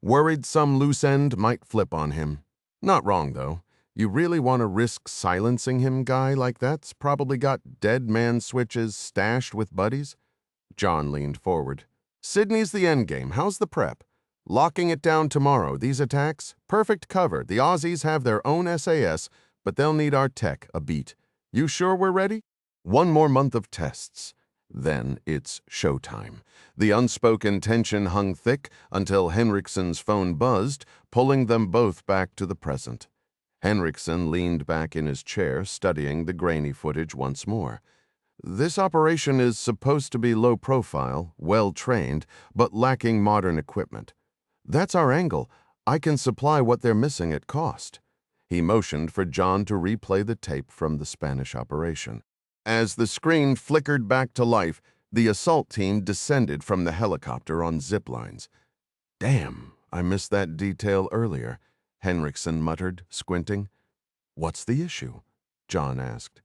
"Worried some loose end might flip on him. Not wrong, though. You really want to risk silencing him, guy like that's probably got dead man switches stashed with buddies?" John leaned forward. "Sydney's the endgame. How's the prep? Locking it down tomorrow. These attacks? Perfect cover. The Aussies have their own SAS, but they'll need our tech a beat. You sure we're ready? One more month of tests. Then it's showtime." The unspoken tension hung thick until Hendrickson's phone buzzed, pulling them both back to the present. Hendrickson leaned back in his chair, studying the grainy footage once more. "This operation is supposed to be low profile, well-trained, but lacking modern equipment. That's our angle. I can supply what they're missing at cost." He motioned for John to replay the tape from the Spanish operation. As the screen flickered back to life, the assault team descended from the helicopter on zip lines. "Damn, I missed that detail earlier," Hendrickson muttered, squinting. "What's the issue?" John asked.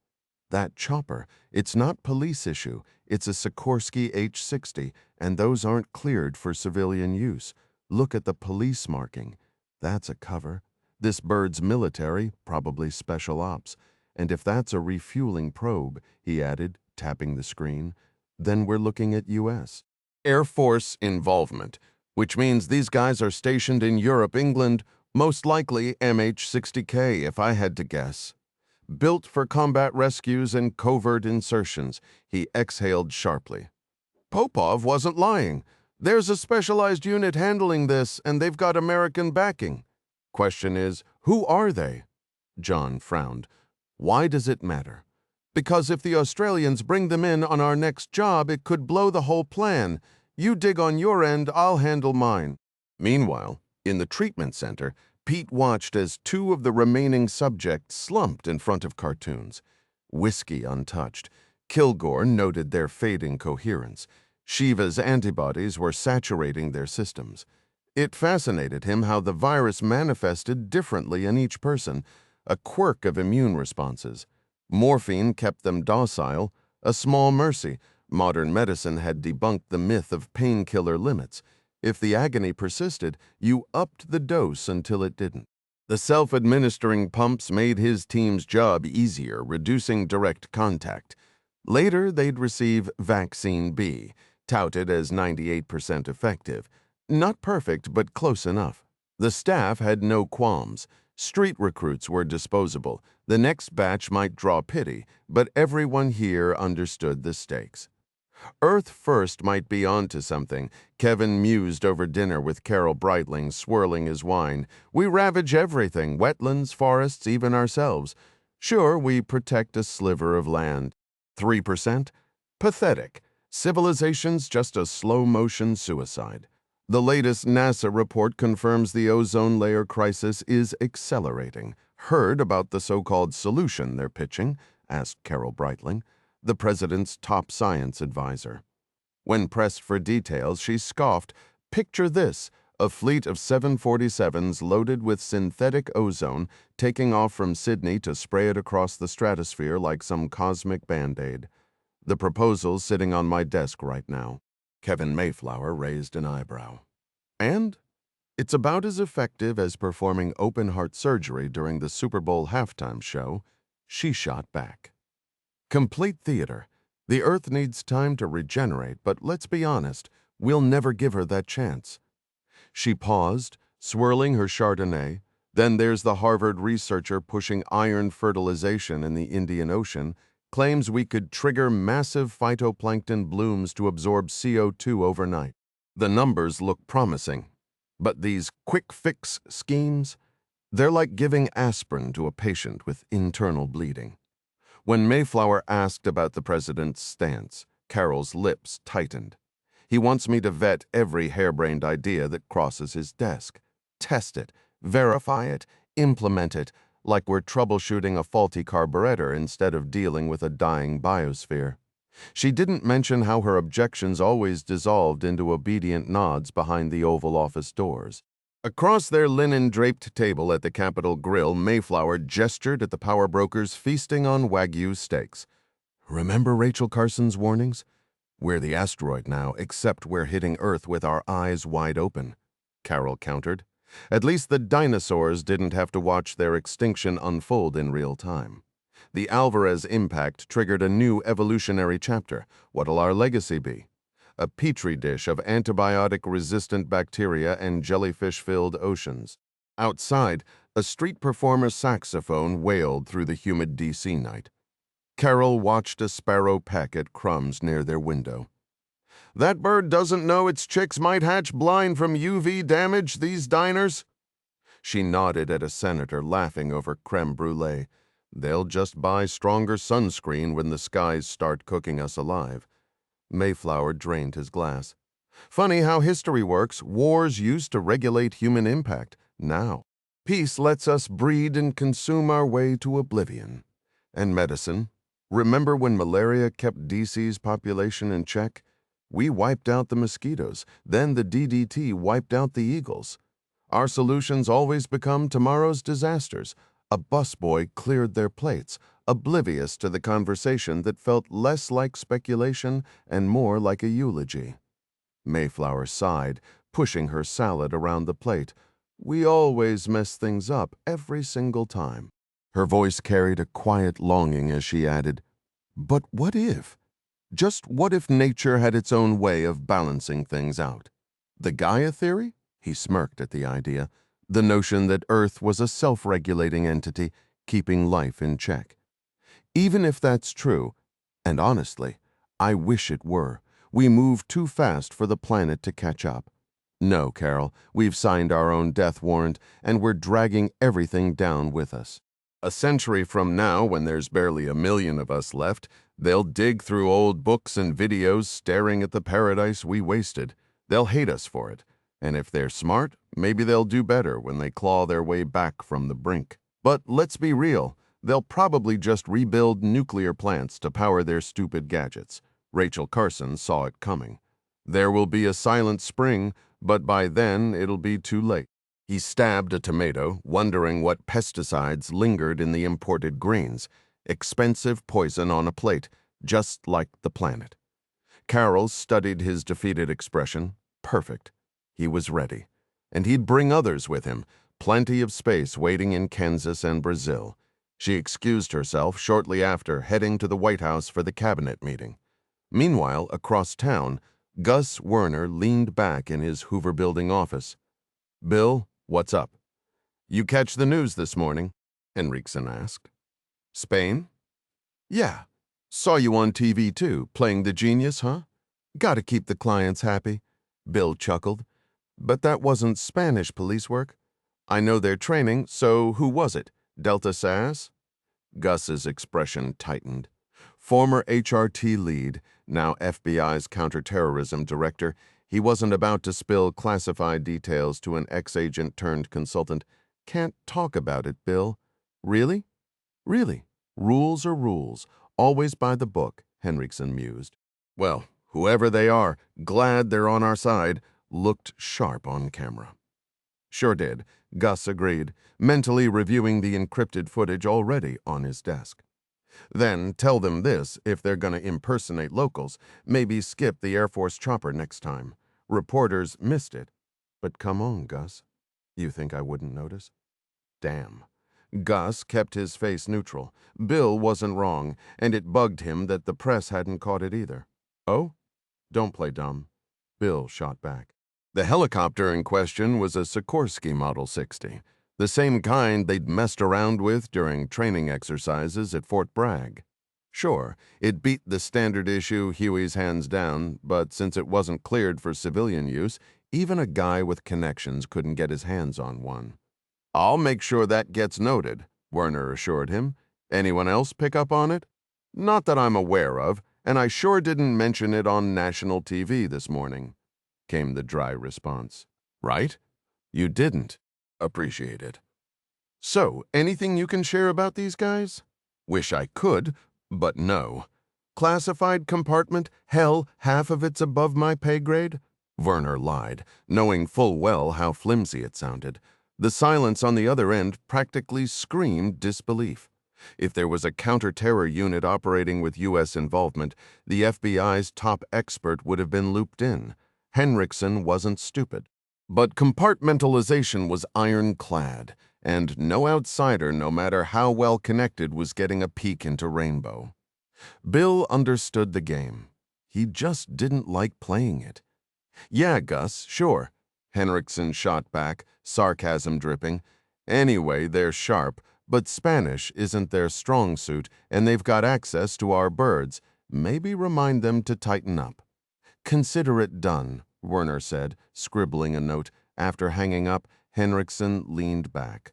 "That chopper. It's not police issue. It's a Sikorsky H-60, and those aren't cleared for civilian use. Look at the police marking. That's a cover. This bird's military, probably special ops. And if that's a refueling probe," he added, tapping the screen, "then we're looking at U.S. Air Force involvement, which means these guys are stationed in Europe, England, most likely MH-60K if I had to guess. Built for combat rescues and covert insertions," he exhaled sharply. "Popov wasn't lying. There's a specialized unit handling this, and they've got American backing. Question is, who are they?" John frowned. "Why does it matter?" "Because if the Australians bring them in on our next job, it could blow the whole plan. You dig on your end, I'll handle mine." Meanwhile, in the treatment center, Pete watched as two of the remaining subjects slumped in front of cartoons. Whiskey untouched. Kilgore noted their fading coherence. Shiva's antibodies were saturating their systems. It fascinated him how the virus manifested differently in each person, a quirk of immune responses. Morphine kept them docile, a small mercy. Modern medicine had debunked the myth of painkiller limits. If the agony persisted, you upped the dose until it didn't. The self-administering pumps made his team's job easier, reducing direct contact. Later, they'd receive Vaccine B, touted as 98% effective. Not perfect, but close enough. The staff had no qualms. Street recruits were disposable. The next batch might draw pity, but everyone here understood the stakes. Earth First might be onto something. Kevin mused over dinner with Carol Breitling, swirling his wine. We ravage everything, wetlands, forests, even ourselves. Sure, we protect a sliver of land. 3%? Pathetic. Civilization's just a slow-motion suicide. The latest NASA report confirms the ozone layer crisis is accelerating. Heard about the so-called solution they're pitching? Asked Carol Breitling, the president's top science advisor. When pressed for details, she scoffed, "Picture this, a fleet of 747s loaded with synthetic ozone taking off from Sydney to spray it across the stratosphere like some cosmic Band-Aid. The proposal's sitting on my desk right now." Kevin Mayflower raised an eyebrow. And it's about as effective as performing open-heart surgery during the Super Bowl halftime show, she shot back. Complete theater. The Earth needs time to regenerate, but let's be honest, we'll never give her that chance. She paused, swirling her Chardonnay. Then there's the Harvard researcher pushing iron fertilization in the Indian Ocean, claims we could trigger massive phytoplankton blooms to absorb CO2 overnight. The numbers look promising, but these quick-fix schemes, they're like giving aspirin to a patient with internal bleeding. When Mayflower asked about the president's stance, Carol's lips tightened. He wants me to vet every harebrained idea that crosses his desk, test it, verify it, implement it, like we're troubleshooting a faulty carburetor instead of dealing with a dying biosphere. She didn't mention how her objections always dissolved into obedient nods behind the Oval Office doors. Across their linen-draped table at the Capitol Grill, Mayflower gestured at the power brokers feasting on Wagyu steaks. "Remember Rachel Carson's warnings? We're the asteroid now, except we're hitting Earth with our eyes wide open," Carol countered. At least the dinosaurs didn't have to watch their extinction unfold in real time. The Alvarez impact triggered a new evolutionary chapter. What'll our legacy be? A petri dish of antibiotic-resistant bacteria and jellyfish-filled oceans. Outside, a street performer's saxophone wailed through the humid D.C. night. Carol watched a sparrow peck at crumbs near their window. "That bird doesn't know its chicks might hatch blind from UV damage, these diners?" She nodded at a senator laughing over creme brulee. "They'll just buy stronger sunscreen when the skies start cooking us alive." Mayflower drained his glass. "Funny how history works. Wars used to regulate human impact. Now, peace lets us breed and consume our way to oblivion. And medicine. Remember when malaria kept DC's population in check? We wiped out the mosquitoes. Then the DDT wiped out the eagles. Our solutions always become tomorrow's disasters. A busboy cleared their plates, oblivious to the conversation that felt less like speculation and more like a eulogy." Mayflower sighed, pushing her salad around the plate. "We always mess things up, every single time." Her voice carried a quiet longing as she added, "But what if? Just what if nature had its own way of balancing things out? The Gaia theory?" He smirked at the idea. The notion that Earth was a self-regulating entity, keeping life in check. Even if that's true, and honestly, I wish it were, we move too fast for the planet to catch up. No, Carol, we've signed our own death warrant, and we're dragging everything down with us. A century from now, when there's barely 1 million of us left, they'll dig through old books and videos staring at the paradise we wasted. They'll hate us for it. And if they're smart, maybe they'll do better when they claw their way back from the brink. But let's be real, they'll probably just rebuild nuclear plants to power their stupid gadgets. Rachel Carson saw it coming. There will be a silent spring, but by then it'll be too late. He stabbed a tomato, wondering what pesticides lingered in the imported grains. Expensive poison on a plate, just like the planet. Carol studied his defeated expression. Perfect. He was ready. And he'd bring others with him, plenty of space waiting in Kansas and Brazil. She excused herself shortly after, heading to the White House for the cabinet meeting. Meanwhile, across town, Gus Werner leaned back in his Hoover Building office. "Bill, what's up?" You catch the news this morning? Henriksen asked. Spain? Yeah. Saw you on TV too, playing the genius, huh? Gotta keep the clients happy. Bill chuckled. But that wasn't Spanish police work. I know their training, so who was it? Delta SAS? Gus's expression tightened. Former HRT lead, now FBI's counter-terrorism director, he wasn't about to spill classified details to an ex-agent turned consultant. Can't talk about it, Bill. Really? Really. Rules are rules, always by the book, Henriksen mused. Well, whoever they are, glad they're on our side, looked sharp on camera. Sure did, Gus agreed, mentally reviewing the encrypted footage already on his desk. Then tell them this if they're gonna impersonate locals, maybe skip the Air Force chopper next time. Reporters missed it. But come on, Gus. You think I wouldn't notice? Damn. Gus kept his face neutral. Bill wasn't wrong, and it bugged him that the press hadn't caught it either. Oh? Don't play dumb. Bill shot back. The helicopter in question was a Sikorsky Model 60, the same kind they'd messed around with during training exercises at Fort Bragg. Sure, it beat the standard issue Huey's hands down, but since it wasn't cleared for civilian use, even a guy with connections couldn't get his hands on one. I'll make sure that gets noted, Werner assured him. Anyone else pick up on it? Not that I'm aware of, and I sure didn't mention it on national TV this morning, came the dry response. Right? You didn't. Appreciate it. So, anything you can share about these guys? Wish I could, but no. Classified compartment? Hell, half of it's above my pay grade? Werner lied, knowing full well how flimsy it sounded. The silence on the other end practically screamed disbelief. If there was a counter-terror unit operating with U.S. involvement, the FBI's top expert would have been looped in. Henriksen wasn't stupid. But compartmentalization was ironclad, and no outsider, no matter how well connected, was getting a peek into Rainbow. Bill understood the game. He just didn't like playing it. Yeah, Gus, sure. Henriksen shot back, sarcasm dripping. Anyway, they're sharp, but Spanish isn't their strong suit, and they've got access to our birds. Maybe remind them to tighten up. Consider it done, Werner said, scribbling a note. After hanging up, Henriksen leaned back.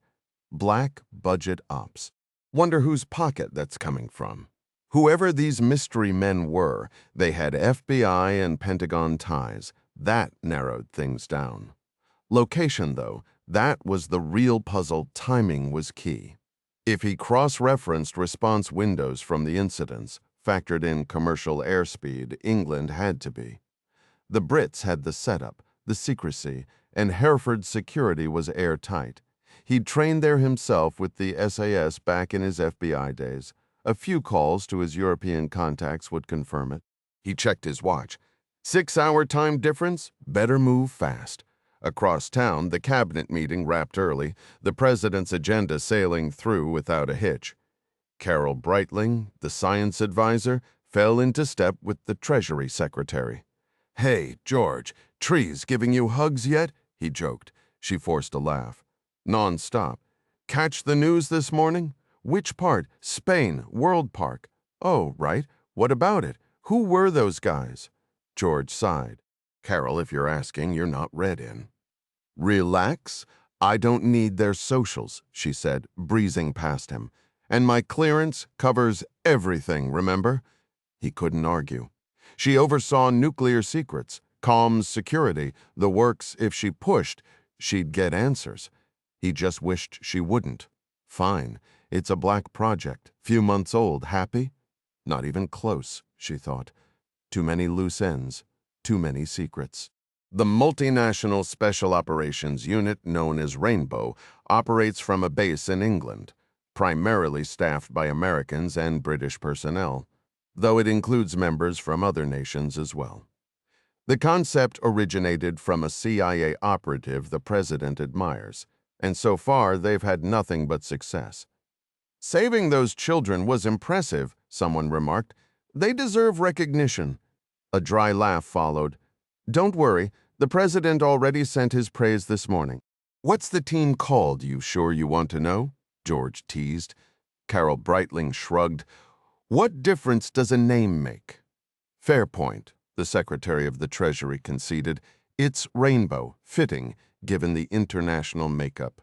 Black budget ops. Wonder whose pocket that's coming from. Whoever these mystery men were, they had FBI and Pentagon ties. That narrowed things down. Location, though, that was the real puzzle. Timing was key. If he cross-referenced response windows from the incidents, factored in commercial airspeed, England had to be. The Brits had the setup, the secrecy, and Hereford's security was airtight. He'd trained there himself with the SAS back in his FBI days. A few calls to his European contacts would confirm it. He checked his watch. 6-hour time difference? Better move fast. Across town, the cabinet meeting wrapped early, the president's agenda sailing through without a hitch. Carol Breitling, the science advisor, fell into step with the Treasury Secretary. Hey, George, trees giving you hugs yet? He joked. She forced a laugh. Nonstop. Catch the news this morning? Which part? Spain, World Park. Oh, right. What about it? Who were those guys? George sighed. Carol, if you're asking, you're not read in. Relax. I don't need their socials, she said, breezing past him. And my clearance covers everything, remember? He couldn't argue. She oversaw nuclear secrets, comms security, the works. If she pushed, she'd get answers. He just wished she wouldn't. Fine. It's a black project, few months old. Happy? Not even close, she thought. Too many loose ends, too many secrets. The multinational Special Operations Unit, known as Rainbow, operates from a base in England, primarily staffed by Americans and British personnel, though it includes members from other nations as well. The concept originated from a CIA operative the president admires, and so far they've had nothing but success. Saving those children was impressive, someone remarked. They deserve recognition. A dry laugh followed. Don't worry, the president already sent his praise this morning. What's the team called? You sure you want to know? George teased. Carol Breitling shrugged. What difference does a name make? Fair point, the Secretary of the Treasury conceded. It's rainbow, fitting, given the international makeup.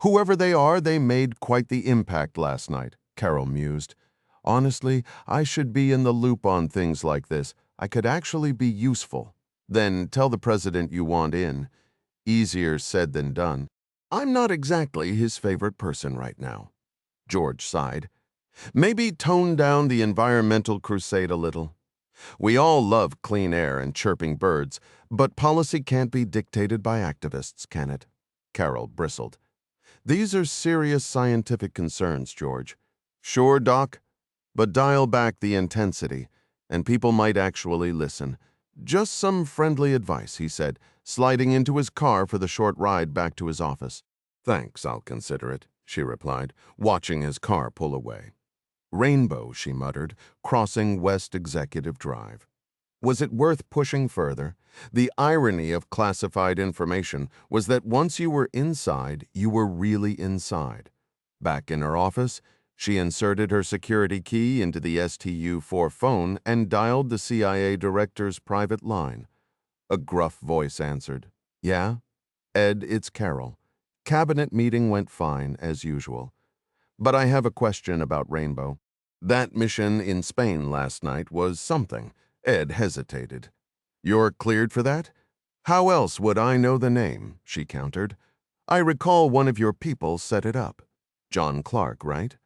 Whoever they are, they made quite the impact last night, Carol mused. Honestly, I should be in the loop on things like this. I could actually be useful. Then tell the president you want in. Easier said than done. I'm not exactly his favorite person right now. George sighed. Maybe tone down the environmental crusade a little. We all love clean air and chirping birds, but policy can't be dictated by activists, can it? Carol bristled. These are serious scientific concerns, George. Sure, Doc, but dial back the intensity, and people might actually listen. Just some friendly advice, he said, sliding into his car for the short ride back to his office. Thanks, I'll consider it, she replied, watching his car pull away. Rainbow, she muttered, crossing West Executive Drive. Was it worth pushing further? The irony of classified information was that once you were inside, you were really inside. Back in her office, she inserted her security key into the STU-4 phone and dialed the CIA director's private line. A gruff voice answered. Yeah? Ed, it's Carol. Cabinet meeting went fine, as usual. But I have a question about Rainbow. That mission in Spain last night was something. Ed hesitated. You're cleared for that? How else would I know the name? She countered. I recall one of your people set it up. John Clark, right?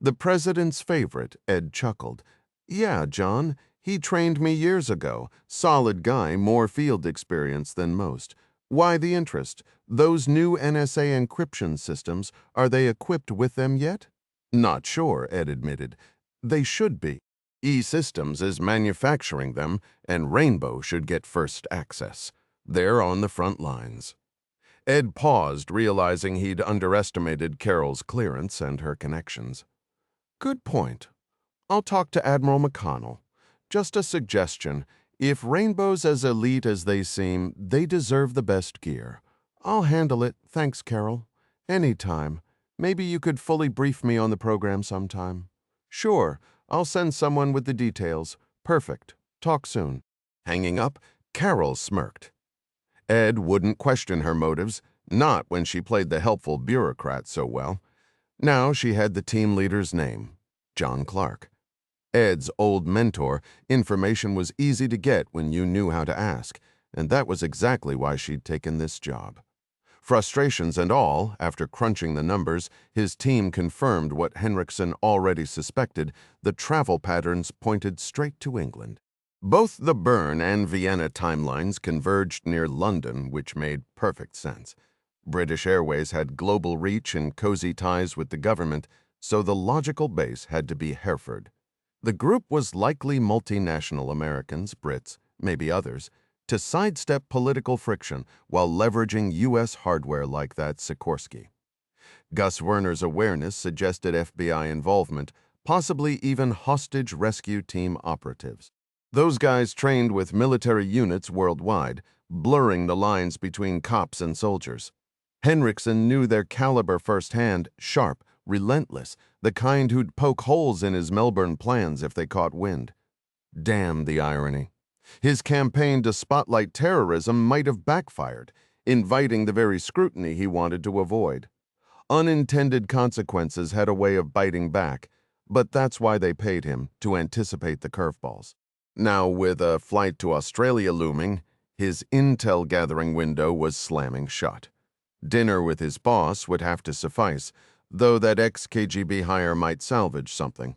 The president's favorite, Ed chuckled. Yeah, John. He trained me years ago. Solid guy, more field experience than most. Why the interest? Those new NSA encryption systems, are they equipped with them yet? Not sure, Ed admitted. They should be. E-Systems is manufacturing them, and Rainbow should get first access. They're on the front lines. Ed paused, realizing he'd underestimated Carol's clearance and her connections. Good point. I'll talk to Admiral McConnell. Just a suggestion. If Rainbow's as elite as they seem, they deserve the best gear. I'll handle it, thanks, Carol. Anytime. Maybe you could fully brief me on the program sometime. Sure, I'll send someone with the details. Perfect. Talk soon. Hanging up, Carol smirked. Ed wouldn't question her motives, not when she played the helpful bureaucrat so well. Now she had the team leader's name, John Clark. Ed's old mentor, information was easy to get when you knew how to ask, and that was exactly why she'd taken this job. Frustrations and all, after crunching the numbers, his team confirmed what Henriksen already suspected: the travel patterns pointed straight to England. Both the Bern and Vienna timelines converged near London, which made perfect sense. British Airways had global reach and cozy ties with the government, so the logical base had to be Hereford. The group was likely multinational Americans, Brits, maybe others, to sidestep political friction while leveraging U.S. hardware like that Sikorsky. Gus Werner's awareness suggested FBI involvement, possibly even hostage rescue team operatives. Those guys trained with military units worldwide, blurring the lines between cops and soldiers. Henriksen knew their caliber firsthand, sharp, relentless, the kind who'd poke holes in his Melbourne plans if they caught wind. Damn the irony. His campaign to spotlight terrorism might have backfired, inviting the very scrutiny he wanted to avoid. Unintended consequences had a way of biting back, but that's why they paid him, to anticipate the curveballs. Now, with a flight to Australia looming, his intel-gathering window was slamming shut. Dinner with his boss would have to suffice, though that ex-KGB hire might salvage something.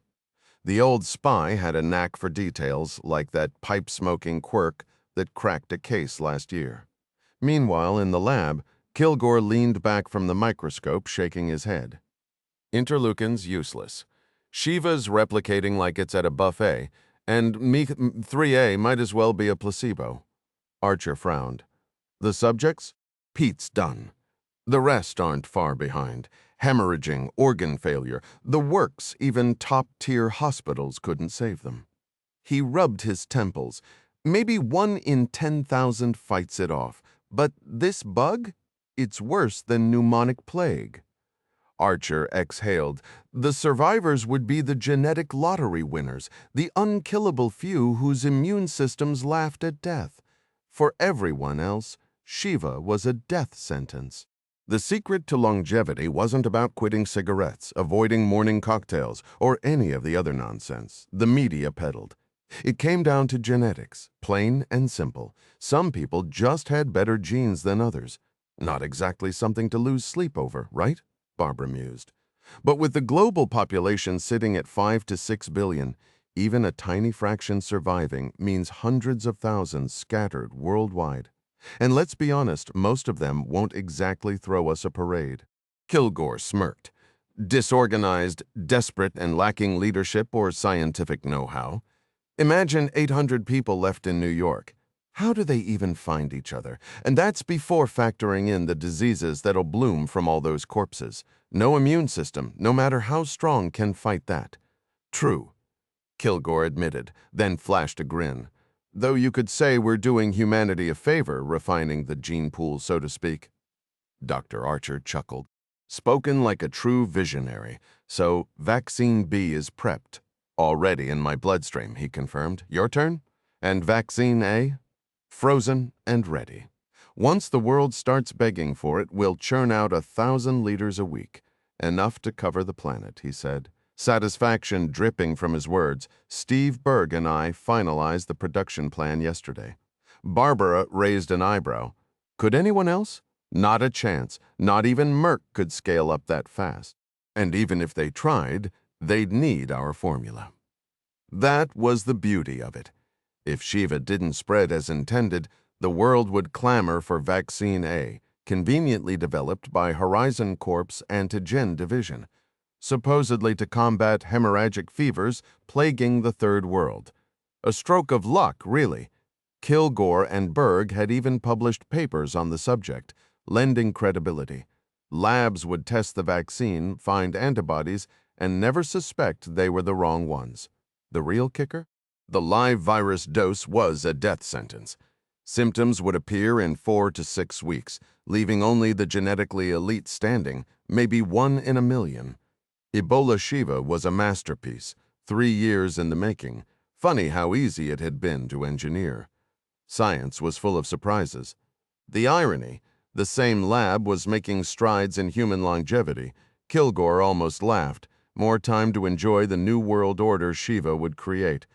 The old spy had a knack for details, like that pipe-smoking quirk that cracked a case last year. Meanwhile, in the lab, Kilgore leaned back from the microscope, shaking his head. Interleukins useless. Shiva's replicating like it's at a buffet, and 3A might as well be a placebo. Archer frowned. The subjects? Pete's done. The rest aren't far behind. Hemorrhaging, organ failure, the works, even top-tier hospitals couldn't save them. He rubbed his temples. Maybe 1 in 10,000 fights it off. But this bug? It's worse than pneumonic plague. Archer exhaled. The survivors would be the genetic lottery winners, the unkillable few whose immune systems laughed at death. For everyone else, Shiva was a death sentence. The secret to longevity wasn't about quitting cigarettes, avoiding morning cocktails, or any of the other nonsense the media peddled. It came down to genetics, plain and simple. Some people just had better genes than others. Not exactly something to lose sleep over, right? Barbara mused. But with the global population sitting at 5 to 6 billion, even a tiny fraction surviving means hundreds of thousands scattered worldwide. And let's be honest, most of them won't exactly throw us a parade. Kilgore smirked. Disorganized, desperate, and lacking leadership or scientific know-how. Imagine 800 people left in New York. How do they even find each other? And that's before factoring in the diseases that'll bloom from all those corpses. No immune system, no matter how strong, can fight that. True, Kilgore admitted, then flashed a grin. Though you could say we're doing humanity a favor, refining the gene pool, so to speak. Dr. Archer chuckled. Spoken like a true visionary. So, vaccine B is prepped. Already in my bloodstream, he confirmed. Your turn? And vaccine A? Frozen and ready. Once the world starts begging for it, we'll churn out 1,000 liters a week. Enough to cover the planet, he said. Satisfaction dripping from his words, Steve Berg and I finalized the production plan yesterday. Barbara raised an eyebrow. Could anyone else? Not a chance. Not even Merck could scale up that fast. And even if they tried, they'd need our formula. That was the beauty of it. If Shiva didn't spread as intended, the world would clamor for Vaccine A, conveniently developed by Horizon Corp's Antigen Division, supposedly to combat hemorrhagic fevers plaguing the Third World. A stroke of luck, really. Kilgore and Berg had even published papers on the subject, lending credibility. Labs would test the vaccine, find antibodies, and never suspect they were the wrong ones. The real kicker? The live virus dose was a death sentence. Symptoms would appear in 4 to 6 weeks, leaving only the genetically elite standing, maybe 1 in a million. Ebola Shiva was a masterpiece, 3 years in the making. Funny how easy it had been to engineer. Science was full of surprises. The irony, the same lab was making strides in human longevity. Kilgore almost laughed. More time to enjoy the new world order Shiva would create.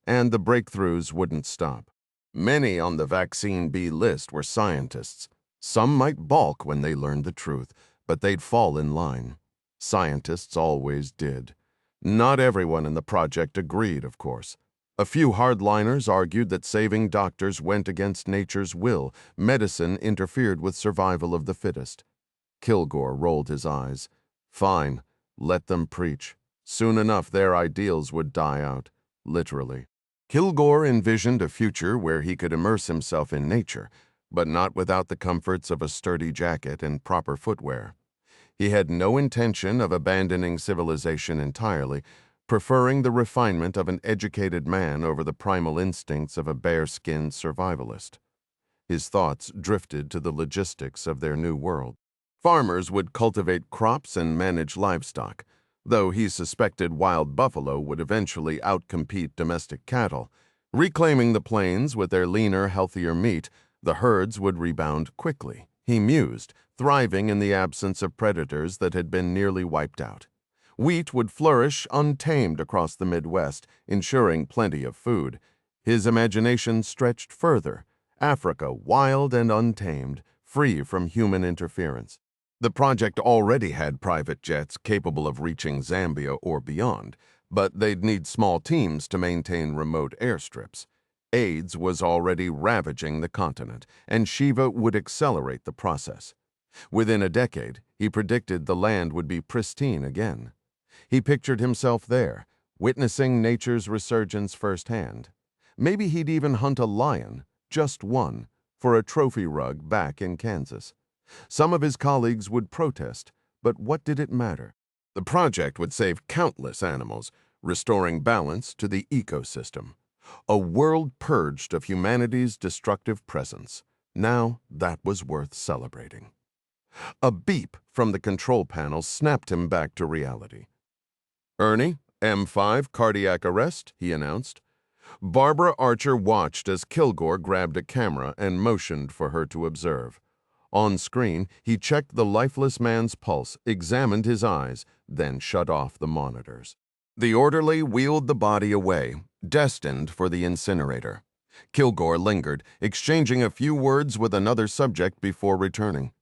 And the breakthroughs wouldn't stop. Many on the Vaccine B list were scientists. Some might balk when they learned the truth, but they'd fall in line. Scientists always did. Not everyone in the project agreed, of course. A few hardliners argued that saving doctors went against nature's will. Medicine interfered with survival of the fittest. Kilgore rolled his eyes. Fine, let them preach. Soon enough their ideals would die out, literally. Kilgore envisioned a future where he could immerse himself in nature, but not without the comforts of a sturdy jacket and proper footwear. He had no intention of abandoning civilization entirely, preferring the refinement of an educated man over the primal instincts of a bare-skinned survivalist. His thoughts drifted to the logistics of their new world. Farmers would cultivate crops and manage livestock, though he suspected wild buffalo would eventually outcompete domestic cattle. Reclaiming the plains with their leaner, healthier meat, the herds would rebound quickly, he mused, thriving in the absence of predators that had been nearly wiped out. Wheat would flourish untamed across the Midwest, ensuring plenty of food. His imagination stretched further. Africa, wild and untamed, free from human interference. The project already had private jets capable of reaching Zambia or beyond, but they'd need small teams to maintain remote airstrips. AIDS was already ravaging the continent, and Shiva would accelerate the process. Within a decade, he predicted the land would be pristine again. He pictured himself there, witnessing nature's resurgence firsthand. Maybe he'd even hunt a lion, just one, for a trophy rug back in Kansas. Some of his colleagues would protest, but what did it matter? The project would save countless animals, restoring balance to the ecosystem. A world purged of humanity's destructive presence. Now that was worth celebrating. A beep from the control panel snapped him back to reality. "Ernie, M5, cardiac arrest," he announced. Barbara Archer watched as Kilgore grabbed a camera and motioned for her to observe. On screen, he checked the lifeless man's pulse, examined his eyes, then shut off the monitors. The orderly wheeled the body away, destined for the incinerator. Kilgore lingered, exchanging a few words with another subject before returning.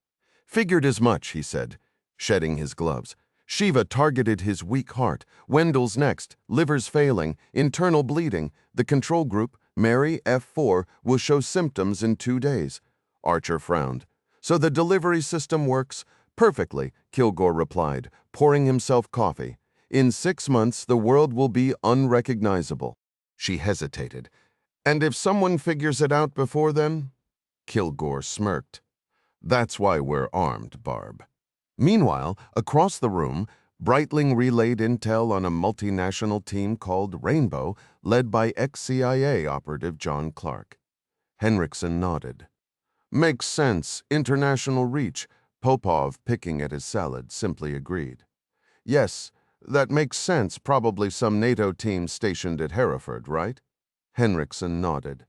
"Figured as much," he said, shedding his gloves. "Shiva targeted his weak heart. Wendell's next. Liver's failing. Internal bleeding. The control group, Mary, F4, will show symptoms in 2 days." Archer frowned. "So the delivery system works?" "Perfectly," Kilgore replied, pouring himself coffee. "In 6 months, the world will be unrecognizable." She hesitated. "And if someone figures it out before then?" Kilgore smirked. "That's why we're armed, Barb." Meanwhile, across the room, Breitling relayed intel on a multinational team called Rainbow, led by ex-CIA operative John Clark. Henriksen nodded. "Makes sense. International reach." Popov, picking at his salad, simply agreed. "Yes, that makes sense. Probably some NATO team stationed at Hereford, right?" Henriksen nodded.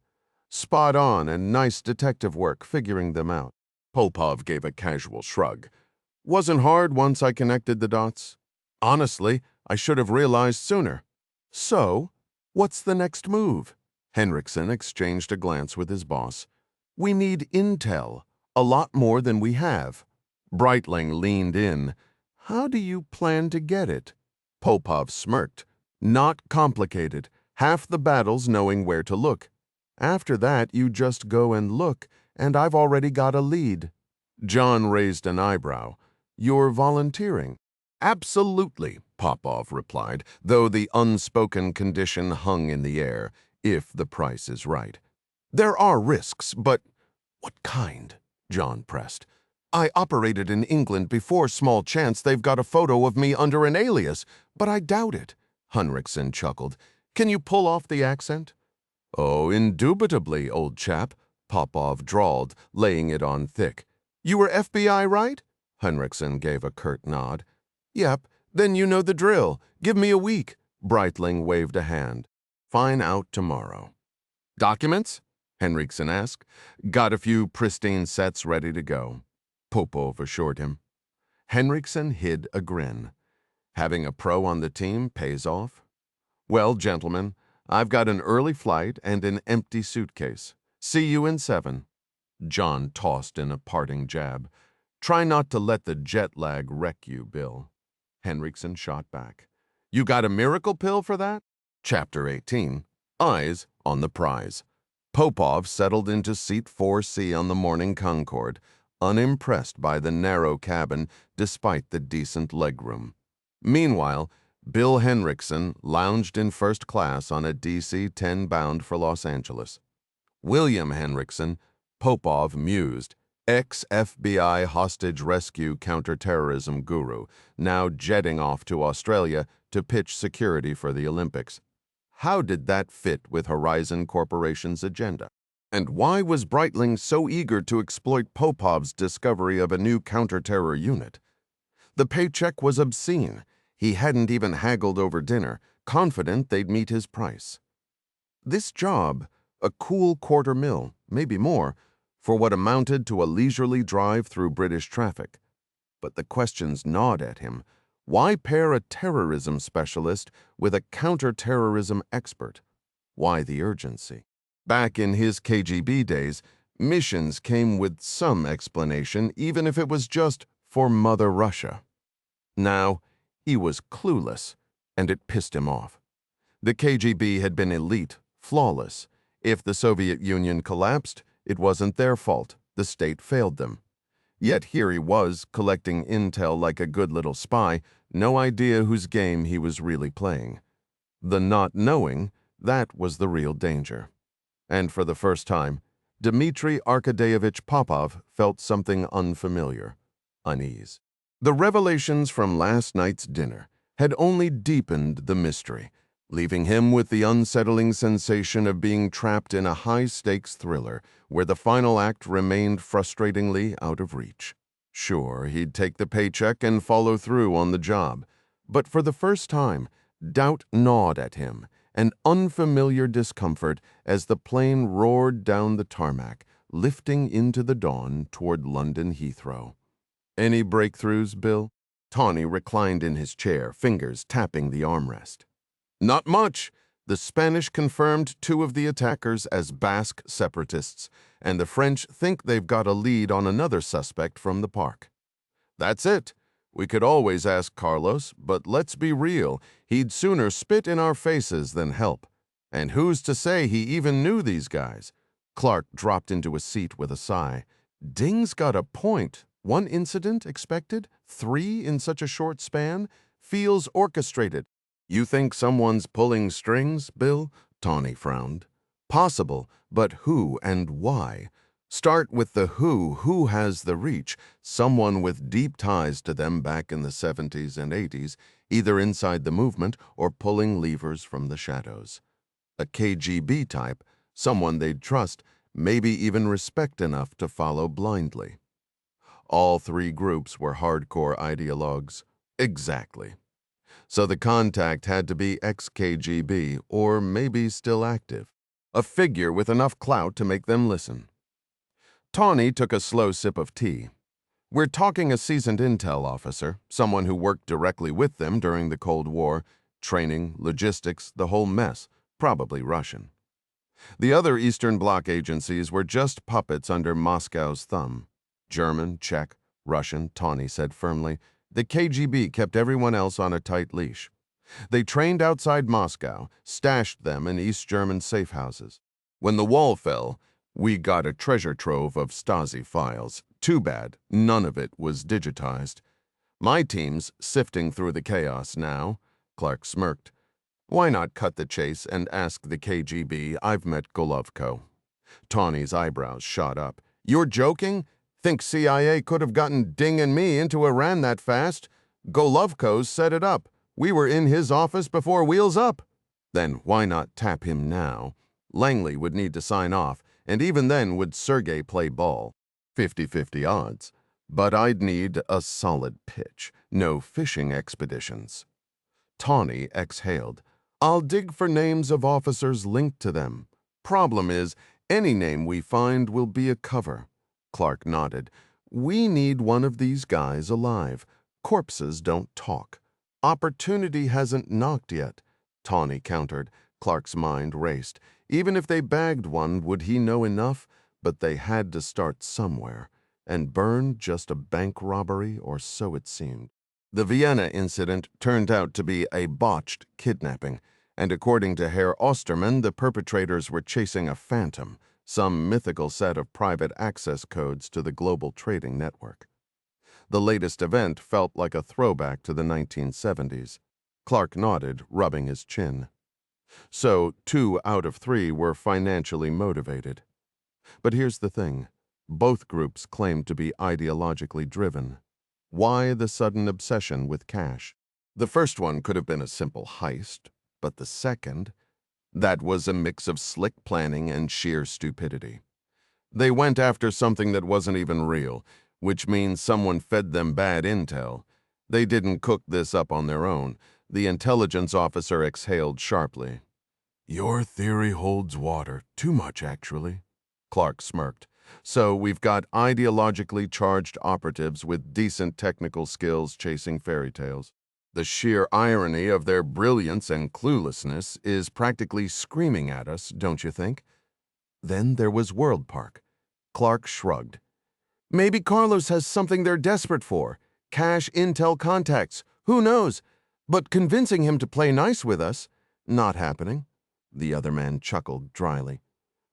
"Spot on, and nice detective work figuring them out." Popov gave a casual shrug. "Wasn't hard once I connected the dots. Honestly, I should have realized sooner." "So, what's the next move?" Henriksen exchanged a glance with his boss. "We need intel, a lot more than we have." Breitling leaned in. "How do you plan to get it?" Popov smirked. "Not complicated. Half the battle's knowing where to look. After that, you just go and look, and I've already got a lead." John raised an eyebrow. "You're volunteering?" "Absolutely," Popov replied, though the unspoken condition hung in the air, if the price is right. "There are risks, but—" "What kind?" John pressed. "I operated in England before. Small chance they've got a photo of me under an alias, but I doubt it." Henriksen chuckled. "Can you pull off the accent?" "Oh, indubitably, old chap," Popov drawled, laying it on thick. "You were FBI, right?" Henriksen gave a curt nod. "Yep, then you know the drill. Give me a week." Breitling waved a hand. "Fine out tomorrow." "Documents?" Henriksen asked. "Got a few pristine sets ready to go," Popov assured him. Henriksen hid a grin. "Having a pro on the team pays off." "Well, gentlemen, I've got an early flight and an empty suitcase. See you in 7. John tossed in a parting jab. "Try not to let the jet lag wreck you, Bill." Henriksen shot back. "You got a miracle pill for that?" Chapter 18. Eyes on the prize. Popov settled into seat 4C on the morning Concorde, unimpressed by the narrow cabin despite the decent legroom. Meanwhile, Bill Henriksen lounged in first class on a DC-10 bound for Los Angeles. William Henriksen, Popov mused, ex-FBI hostage rescue counter-terrorism guru, now jetting off to Australia to pitch security for the Olympics. How did that fit with Horizon Corporation's agenda? And why was Breitling so eager to exploit Popov's discovery of a new counter-terror unit? The paycheck was obscene. He hadn't even haggled over dinner, confident they'd meet his price. This job, a cool $250,000, maybe more, for what amounted to a leisurely drive through British traffic. But the questions gnawed at him. Why pair a terrorism specialist with a counter-terrorism expert? Why the urgency? Back in his KGB days, missions came with some explanation, even if it was just for Mother Russia. Now, he was clueless, and it pissed him off. The KGB had been elite, flawless. If the Soviet Union collapsed, it wasn't their fault. The state failed them. Yet here he was, collecting intel like a good little spy, no idea whose game he was really playing. The not knowing, that was the real danger. And for the first time, Dmitry Arkadeyevich Popov felt something unfamiliar, unease. The revelations from last night's dinner had only deepened the mystery, leaving him with the unsettling sensation of being trapped in a high-stakes thriller where the final act remained frustratingly out of reach. Sure, he'd take the paycheck and follow through on the job. But for the first time, doubt gnawed at him, an unfamiliar discomfort as the plane roared down the tarmac, lifting into the dawn toward London Heathrow. Any breakthroughs, Bill? Tawny reclined in his chair, fingers tapping the armrest. Not much. The Spanish confirmed 2 of the attackers as Basque separatists, and the French think they've got a lead on another suspect from the park. That's it. We could always ask Carlos, but let's be real, he'd sooner spit in our faces than help. And who's to say he even knew these guys? Clark dropped into a seat with a sigh. Ding's got a point. 1 incident expected? 3 in such a short span? Feels orchestrated. You think someone's pulling strings, Bill? Tawny frowned. Possible, but who and why? Start with the who. Who has the reach? Someone with deep ties to them back in the 70s and 80s, either inside the movement or pulling levers from the shadows. A KGB type, someone they'd trust, maybe even respect enough to follow blindly. All 3 groups were hardcore ideologues. Exactly. So the contact had to be ex-KGB, or maybe still active. A figure with enough clout to make them listen. Tawny took a slow sip of tea. We're talking a seasoned intel officer, someone who worked directly with them during the Cold War, training, logistics, the whole mess, probably Russian. The other Eastern Bloc agencies were just puppets under Moscow's thumb. German, Czech, Russian, Tawny said firmly. The KGB kept everyone else on a tight leash. They trained outside Moscow, stashed them in East German safe houses. When the wall fell, we got a treasure trove of Stasi files. Too bad, none of it was digitized. My team's sifting through the chaos now. Clark smirked. Why not cut the chase and ask the KGB? I've met Golovko. Tawny's eyebrows shot up. You're joking? Think CIA could have gotten Ding and me into Iran that fast? Golovko's set it up. We were in his office before Wheels Up. Then why not tap him now? Langley would need to sign off, and even then would Sergei play ball. 50-50 odds. But I'd need a solid pitch. No fishing expeditions. Tawny exhaled. I'll dig for names of officers linked to them. Problem is, any name we find will be a cover. Clark nodded. We need one of these guys alive. Corpses don't talk. Opportunity hasn't knocked yet. Tawny countered. Clark's mind raced. Even if they bagged one, would he know enough? But they had to start somewhere. And burn just a bank robbery, or so it seemed. The Vienna incident turned out to be a botched kidnapping, and according to Herr Osterman, the perpetrators were chasing a phantom, some mythical set of private access codes to the global trading network. The latest event felt like a throwback to the 1970s. Clark nodded, rubbing his chin. So 2 out of 3 were financially motivated. But here's the thing. Both groups claimed to be ideologically driven. Why the sudden obsession with cash? The first one could have been a simple heist, but the second, that was a mix of slick planning and sheer stupidity. They went after something that wasn't even real, which means someone fed them bad intel. They didn't cook this up on their own. The intelligence officer exhaled sharply. Your theory holds water. Too much, actually. Clark smirked. So we've got ideologically charged operatives with decent technical skills chasing fairy tales. The sheer irony of their brilliance and cluelessness is practically screaming at us, don't you think? Then there was World Park. Clark shrugged. Maybe Carlos has something they're desperate for. Cash, intel, contacts. Who knows? But convincing him to play nice with us, not happening. The other man chuckled dryly.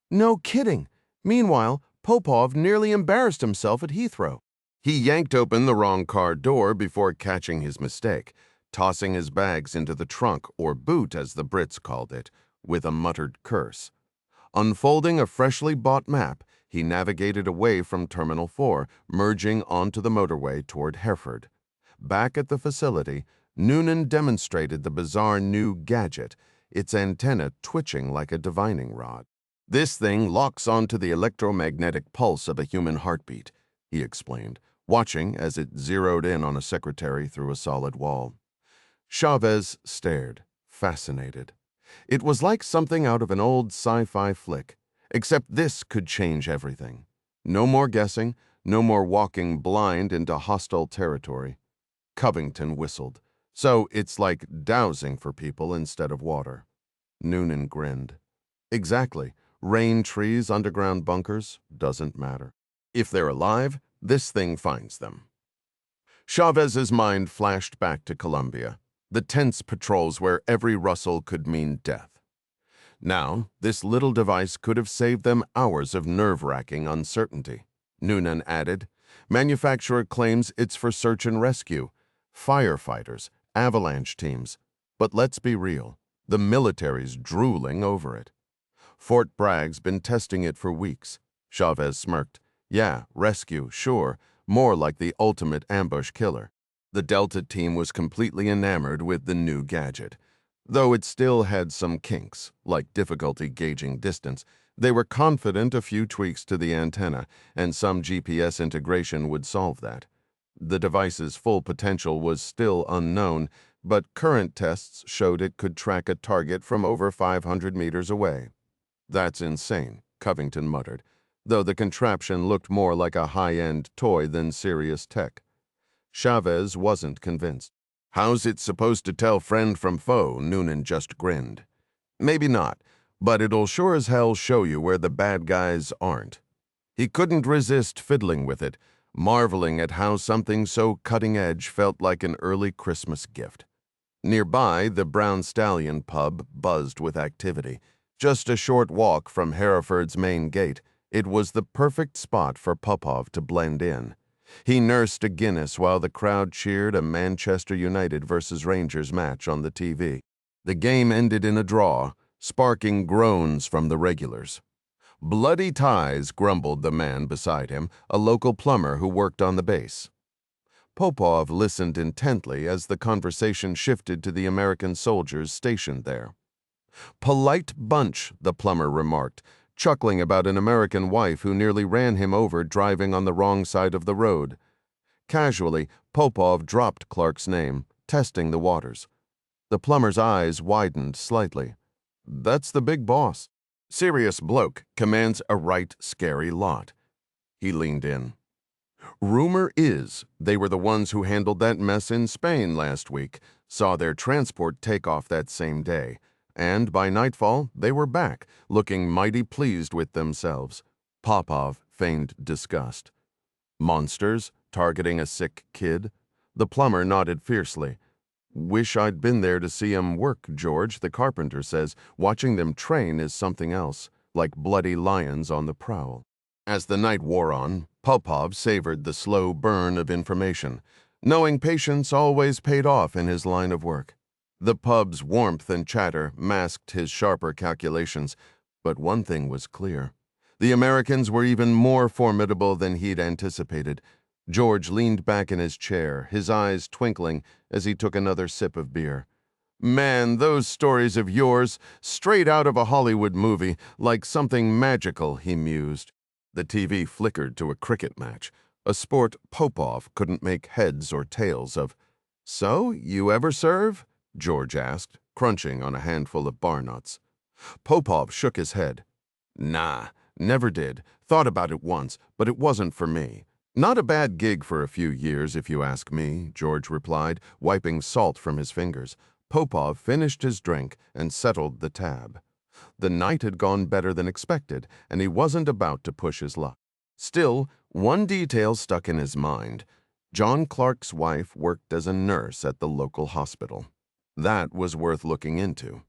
No kidding. Meanwhile, Popov nearly embarrassed himself at Heathrow. He yanked open the wrong car door before catching his mistake, tossing his bags into the trunk, or boot as the Brits called it, with a muttered curse. Unfolding a freshly bought map, he navigated away from Terminal 4, merging onto the motorway toward Hereford. Back at the facility, Noonan demonstrated the bizarre new gadget, its antenna twitching like a divining rod. This thing locks onto the electromagnetic pulse of a human heartbeat, he explained. watching as it zeroed in on a secretary through a solid wall. Chavez stared, fascinated. It was like something out of an old sci-fi flick, except this could change everything. No more guessing, no more walking blind into hostile territory. Covington whistled. So it's like dowsing for people instead of water. Noonan grinned. Exactly. Rain trees, underground bunkers, doesn't matter. If they're alive, this thing finds them. Chavez's mind flashed back to Colombia, the tense patrols where every rustle could mean death. Now, this little device could have saved them hours of nerve-wracking uncertainty. Noonan added, manufacturer claims it's for search and rescue, firefighters, avalanche teams. But let's be real, the military's drooling over it. Fort Bragg's been testing it for weeks. Chavez smirked. Yeah, rescue, sure, more like the ultimate ambush killer. The Delta team was completely enamored with the new gadget. Though it still had some kinks, like difficulty gauging distance, they were confident a few tweaks to the antenna and some GPS integration would solve that. The device's full potential was still unknown, but current tests showed it could track a target from over 500 meters away. That's insane, Covington muttered, though the contraption looked more like a high-end toy than serious tech. Chavez wasn't convinced. How's it supposed to tell friend from foe? Noonan just grinned. Maybe not, but it'll sure as hell show you where the bad guys aren't. He couldn't resist fiddling with it, marveling at how something so cutting-edge felt like an early Christmas gift. Nearby, the Brown Stallion pub buzzed with activity. Just a short walk from Hereford's main gate, it was the perfect spot for Popov to blend in. He nursed a Guinness while the crowd cheered a Manchester United versus Rangers match on the TV. The game ended in a draw, sparking groans from the regulars. Bloody ties, grumbled the man beside him, a local plumber who worked on the base. Popov listened intently as the conversation shifted to the American soldiers stationed there. Polite bunch, the plumber remarked, chuckling about an American wife who nearly ran him over driving on the wrong side of the road. Casually, Popov dropped Clark's name, testing the waters. The plumber's eyes widened slightly. That's the big boss. Serious bloke, commands a right scary lot. He leaned in. Rumor is they were the ones who handled that mess in Spain last week, saw their transport take off that same day. And by nightfall, they were back, looking mighty pleased with themselves. Popov feigned disgust. Monsters, targeting a sick kid? The plumber nodded fiercely. Wish I'd been there to see 'em work, George, the carpenter says. Watching them train is something else, like bloody lions on the prowl. As the night wore on, Popov savored the slow burn of information, knowing patience always paid off in his line of work. The pub's warmth and chatter masked his sharper calculations, but one thing was clear. The Americans were even more formidable than he'd anticipated. George leaned back in his chair, his eyes twinkling as he took another sip of beer. Man, those stories of yours, straight out of a Hollywood movie, like something magical, he mused. The TV flickered to a cricket match, a sport Popov couldn't make heads or tails of. So, you ever serve? George asked, crunching on a handful of bar nuts. Popov shook his head. Nah, never did. Thought about it once, but it wasn't for me. Not a bad gig for a few years, if you ask me, George replied, wiping salt from his fingers. Popov finished his drink and settled the tab. The night had gone better than expected, and he wasn't about to push his luck. Still, one detail stuck in his mind. John Clark's wife worked as a nurse at the local hospital. That was worth looking into.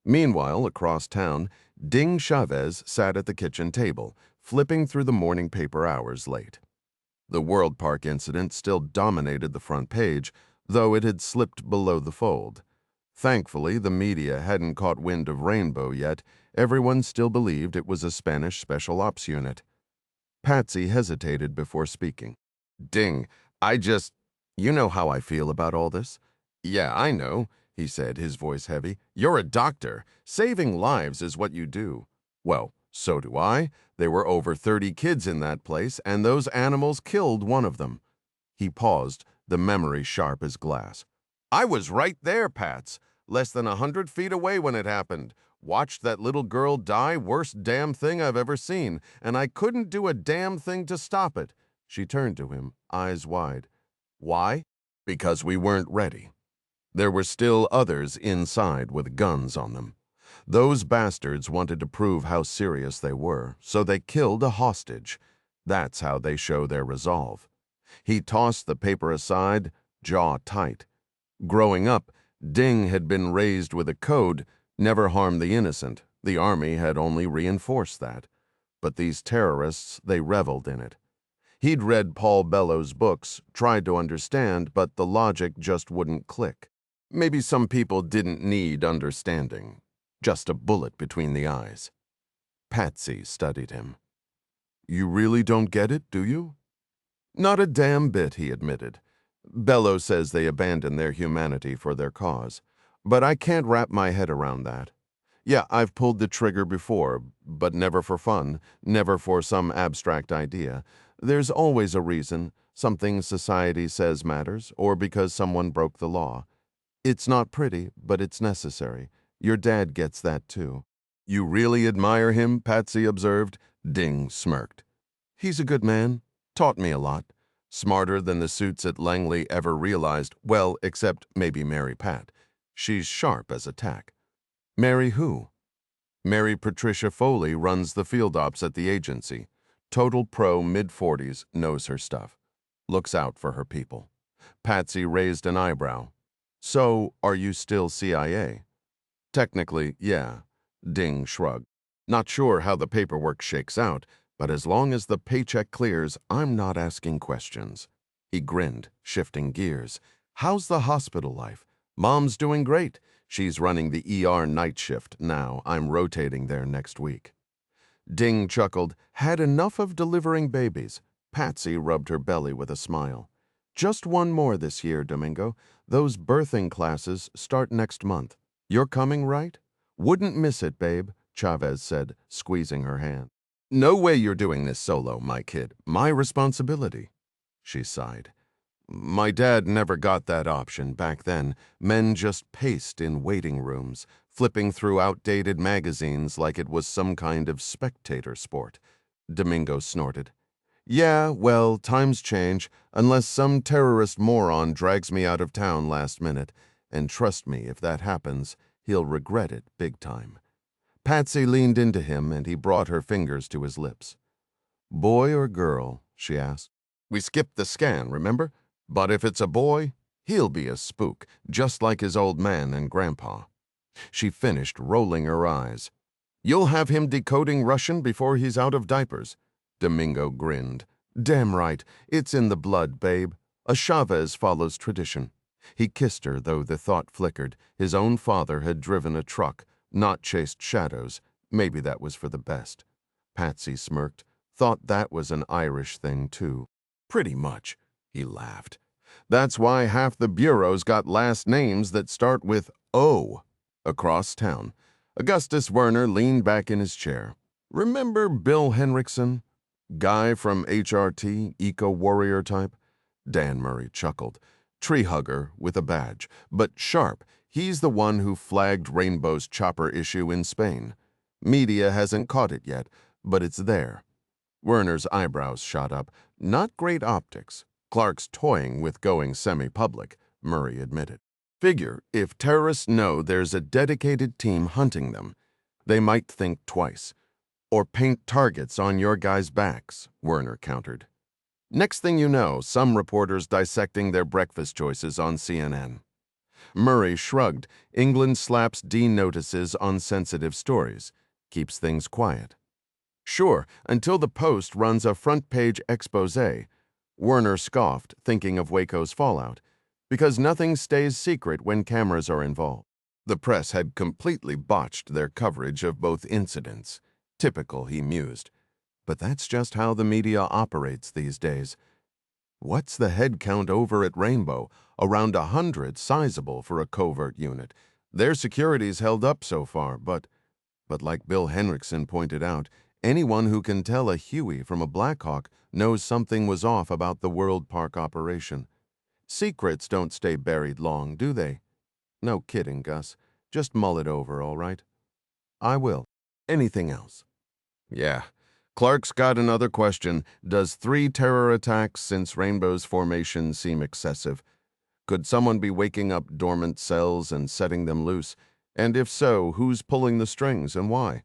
Meanwhile, across town, Ding Chavez sat at the kitchen table, flipping through the morning paper hours late. The World Park incident still dominated the front page, though it had slipped below the fold. Thankfully, the media hadn't caught wind of Rainbow yet. Everyone still believed it was a Spanish special ops unit. Patsy hesitated before speaking. Ding, you know how I feel about all this? Yeah, I know, he said, his voice heavy. You're a doctor. Saving lives is what you do. Well, so do I. There were over 30 kids in that place, and those animals killed one of them. He paused, the memory sharp as glass. I was right there, Pats. Less than 100 feet away when it happened. Watched that little girl die, worst damn thing I've ever seen, and I couldn't do a damn thing to stop it. She turned to him, eyes wide. Why? Because we weren't ready. There were still others inside with guns on them. Those bastards wanted to prove how serious they were, so they killed a hostage. That's how they show their resolve. He tossed the paper aside, jaw tight. Growing up, Ding had been raised with a code, never harm the innocent. The army had only reinforced that. But these terrorists, they reveled in it. He'd read Paul Bellows' books, tried to understand, but the logic just wouldn't click. Maybe some people didn't need understanding. Just a bullet between the eyes. Patsy studied him. You really don't get it, do you? Not a damn bit, he admitted. Bellows says they abandon their humanity for their cause. But I can't wrap my head around that. Yeah, I've pulled the trigger before, but never for fun, never for some abstract idea. There's always a reason, something society says matters, or because someone broke the law. It's not pretty, but it's necessary. Your dad gets that too. You really admire him, Patsy observed. Ding smirked. He's a good man. Taught me a lot. Smarter than the suits at Langley ever realized, well, except maybe Mary Pat. She's sharp as a tack. Mary who? Mary Patricia Foley runs the field ops at the agency. Total pro, mid-40s, knows her stuff. Looks out for her people. Patsy raised an eyebrow. So, are you still CIA? Technically, yeah. Ding shrugged. Not sure how the paperwork shakes out, but as long as the paycheck clears, I'm not asking questions. He grinned, shifting gears. How's the hospital life? Mom's doing great. She's running the ER night shift now. I'm rotating there next week. Ding chuckled. Had enough of delivering babies. Patsy rubbed her belly with a smile. Just one more this year, Domingo. Those birthing classes start next month. You're coming, right? Wouldn't miss it, babe, Chavez said, squeezing her hand. No way you're doing this solo, my kid. My responsibility. She sighed. My dad never got that option back then. Men just paced in waiting rooms, flipping through outdated magazines like it was some kind of spectator sport. Domingo snorted. Yeah, well, times change, unless some terrorist moron drags me out of town last minute. And trust me, if that happens, he'll regret it big time. Patsy leaned into him, and he brought her fingers to his lips. Boy or girl? She asked. We skipped the scan, remember? But if it's a boy, he'll be a spook, just like his old man and grandpa. She finished, rolling her eyes. You'll have him decoding Russian before he's out of diapers. Domingo grinned. Damn right, it's in the blood, babe. A Chavez follows tradition. He kissed her, though the thought flickered. His own father had driven a truck, not chased shadows. Maybe that was for the best. Patsy smirked. Thought that was an Irish thing, too. Pretty much. He laughed. That's why half the bureaus got last names that start with O. Across town, Augustus Werner leaned back in his chair. Remember Bill Henriksen? Guy from HRT, eco-warrior type? Dan Murray chuckled. Tree hugger with a badge, but sharp. He's the one who flagged Rainbow's chopper issue in Spain. Media hasn't caught it yet, but it's there. Werner's eyebrows shot up. Not great optics. Clark's toying with going semi-public, Murray admitted. Figure, if terrorists know there's a dedicated team hunting them, they might think twice. Or paint targets on your guys' backs, Werner countered. Next thing you know, some reporters dissecting their breakfast choices on CNN. Murray shrugged. England slaps D notices on sensitive stories. Keeps things quiet. Sure, until the Post runs a front-page exposé. Werner scoffed, thinking of Waco's fallout. Because nothing stays secret when cameras are involved. The press had completely botched their coverage of both incidents. Typical, he mused. But that's just how the media operates these days. What's the head count over at Rainbow? Around 100, sizable for a covert unit. Their security's held up so far, but like Bill Henriksen pointed out, Anyone who can tell a Huey from a Blackhawk knows something was off about the World Park operation. Secrets don't stay buried long, do they? No kidding, Gus. Just mull it over, all right? I will. Anything else? Yeah. Clark's got another question. Does 3 terror attacks since Rainbow's formation seem excessive? Could someone be waking up dormant cells and setting them loose? And if so, who's pulling the strings and why?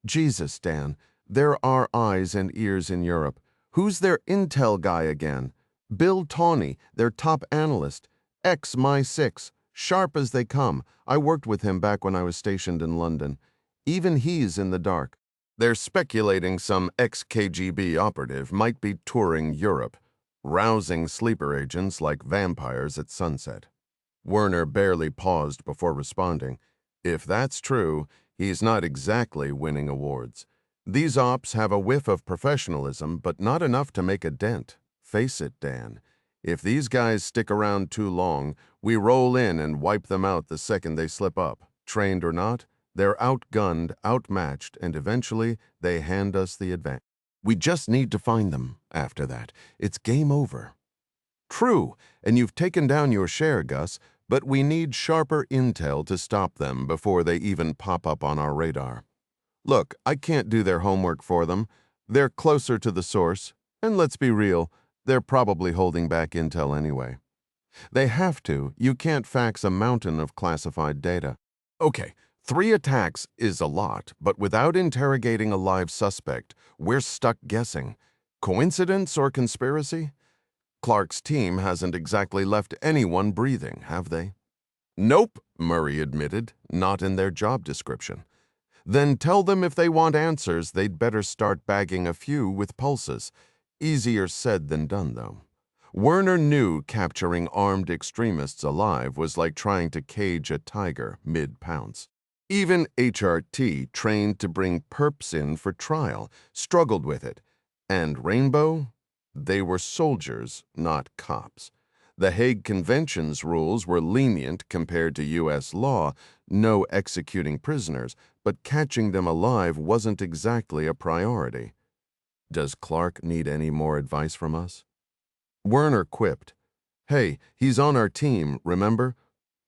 Jesus, Dan, there are eyes and ears in Europe. Who's their intel guy again? Bill Tawney, their top analyst. Ex-My-6, sharp as they come. I worked with him back when I was stationed in London. Even he's in the dark. They're speculating some ex-KGB operative might be touring Europe, rousing sleeper agents like vampires at sunset. Werner barely paused before responding. If that's true, he's not exactly winning awards. These ops have a whiff of professionalism, but not enough to make a dent. Face it, Dan. If these guys stick around too long, we roll in and wipe them out the second they slip up. Trained or not, they're outgunned, outmatched, and eventually they hand us the advance. We just need to find them. After that, it's game over. True, and you've taken down your share, Gus, but we need sharper intel to stop them before they even pop up on our radar. Look, I can't do their homework for them. They're closer to the source, and let's be real, they're probably holding back intel anyway. They have to. You can't fax a mountain of classified data. Okay, 3 attacks is a lot, but without interrogating a live suspect, we're stuck guessing. Coincidence or conspiracy? Clark's team hasn't exactly left anyone breathing, have they? Nope, Murray admitted, not in their job description. Then tell them if they want answers, they'd better start bagging a few with pulses. Easier said than done, though. Werner knew capturing armed extremists alive was like trying to cage a tiger mid-pounce. Even HRT, trained to bring perps in for trial, struggled with it. And Rainbow? They were soldiers, not cops. The Hague Convention's rules were lenient compared to U.S. law, no executing prisoners, but catching them alive wasn't exactly a priority. Does Clark need any more advice from us? Werner quipped. Hey, he's on our team, remember?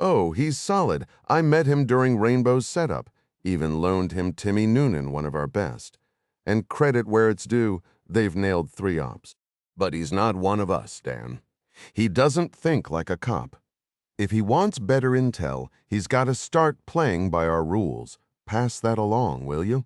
Oh, he's solid. I met him during Rainbow's setup. Even loaned him Timmy Noonan, one of our best. And credit where it's due, they've nailed 3 ops. But he's not one of us, Dan. He doesn't think like a cop. If he wants better intel, he's got to start playing by our rules. Pass that along, will you?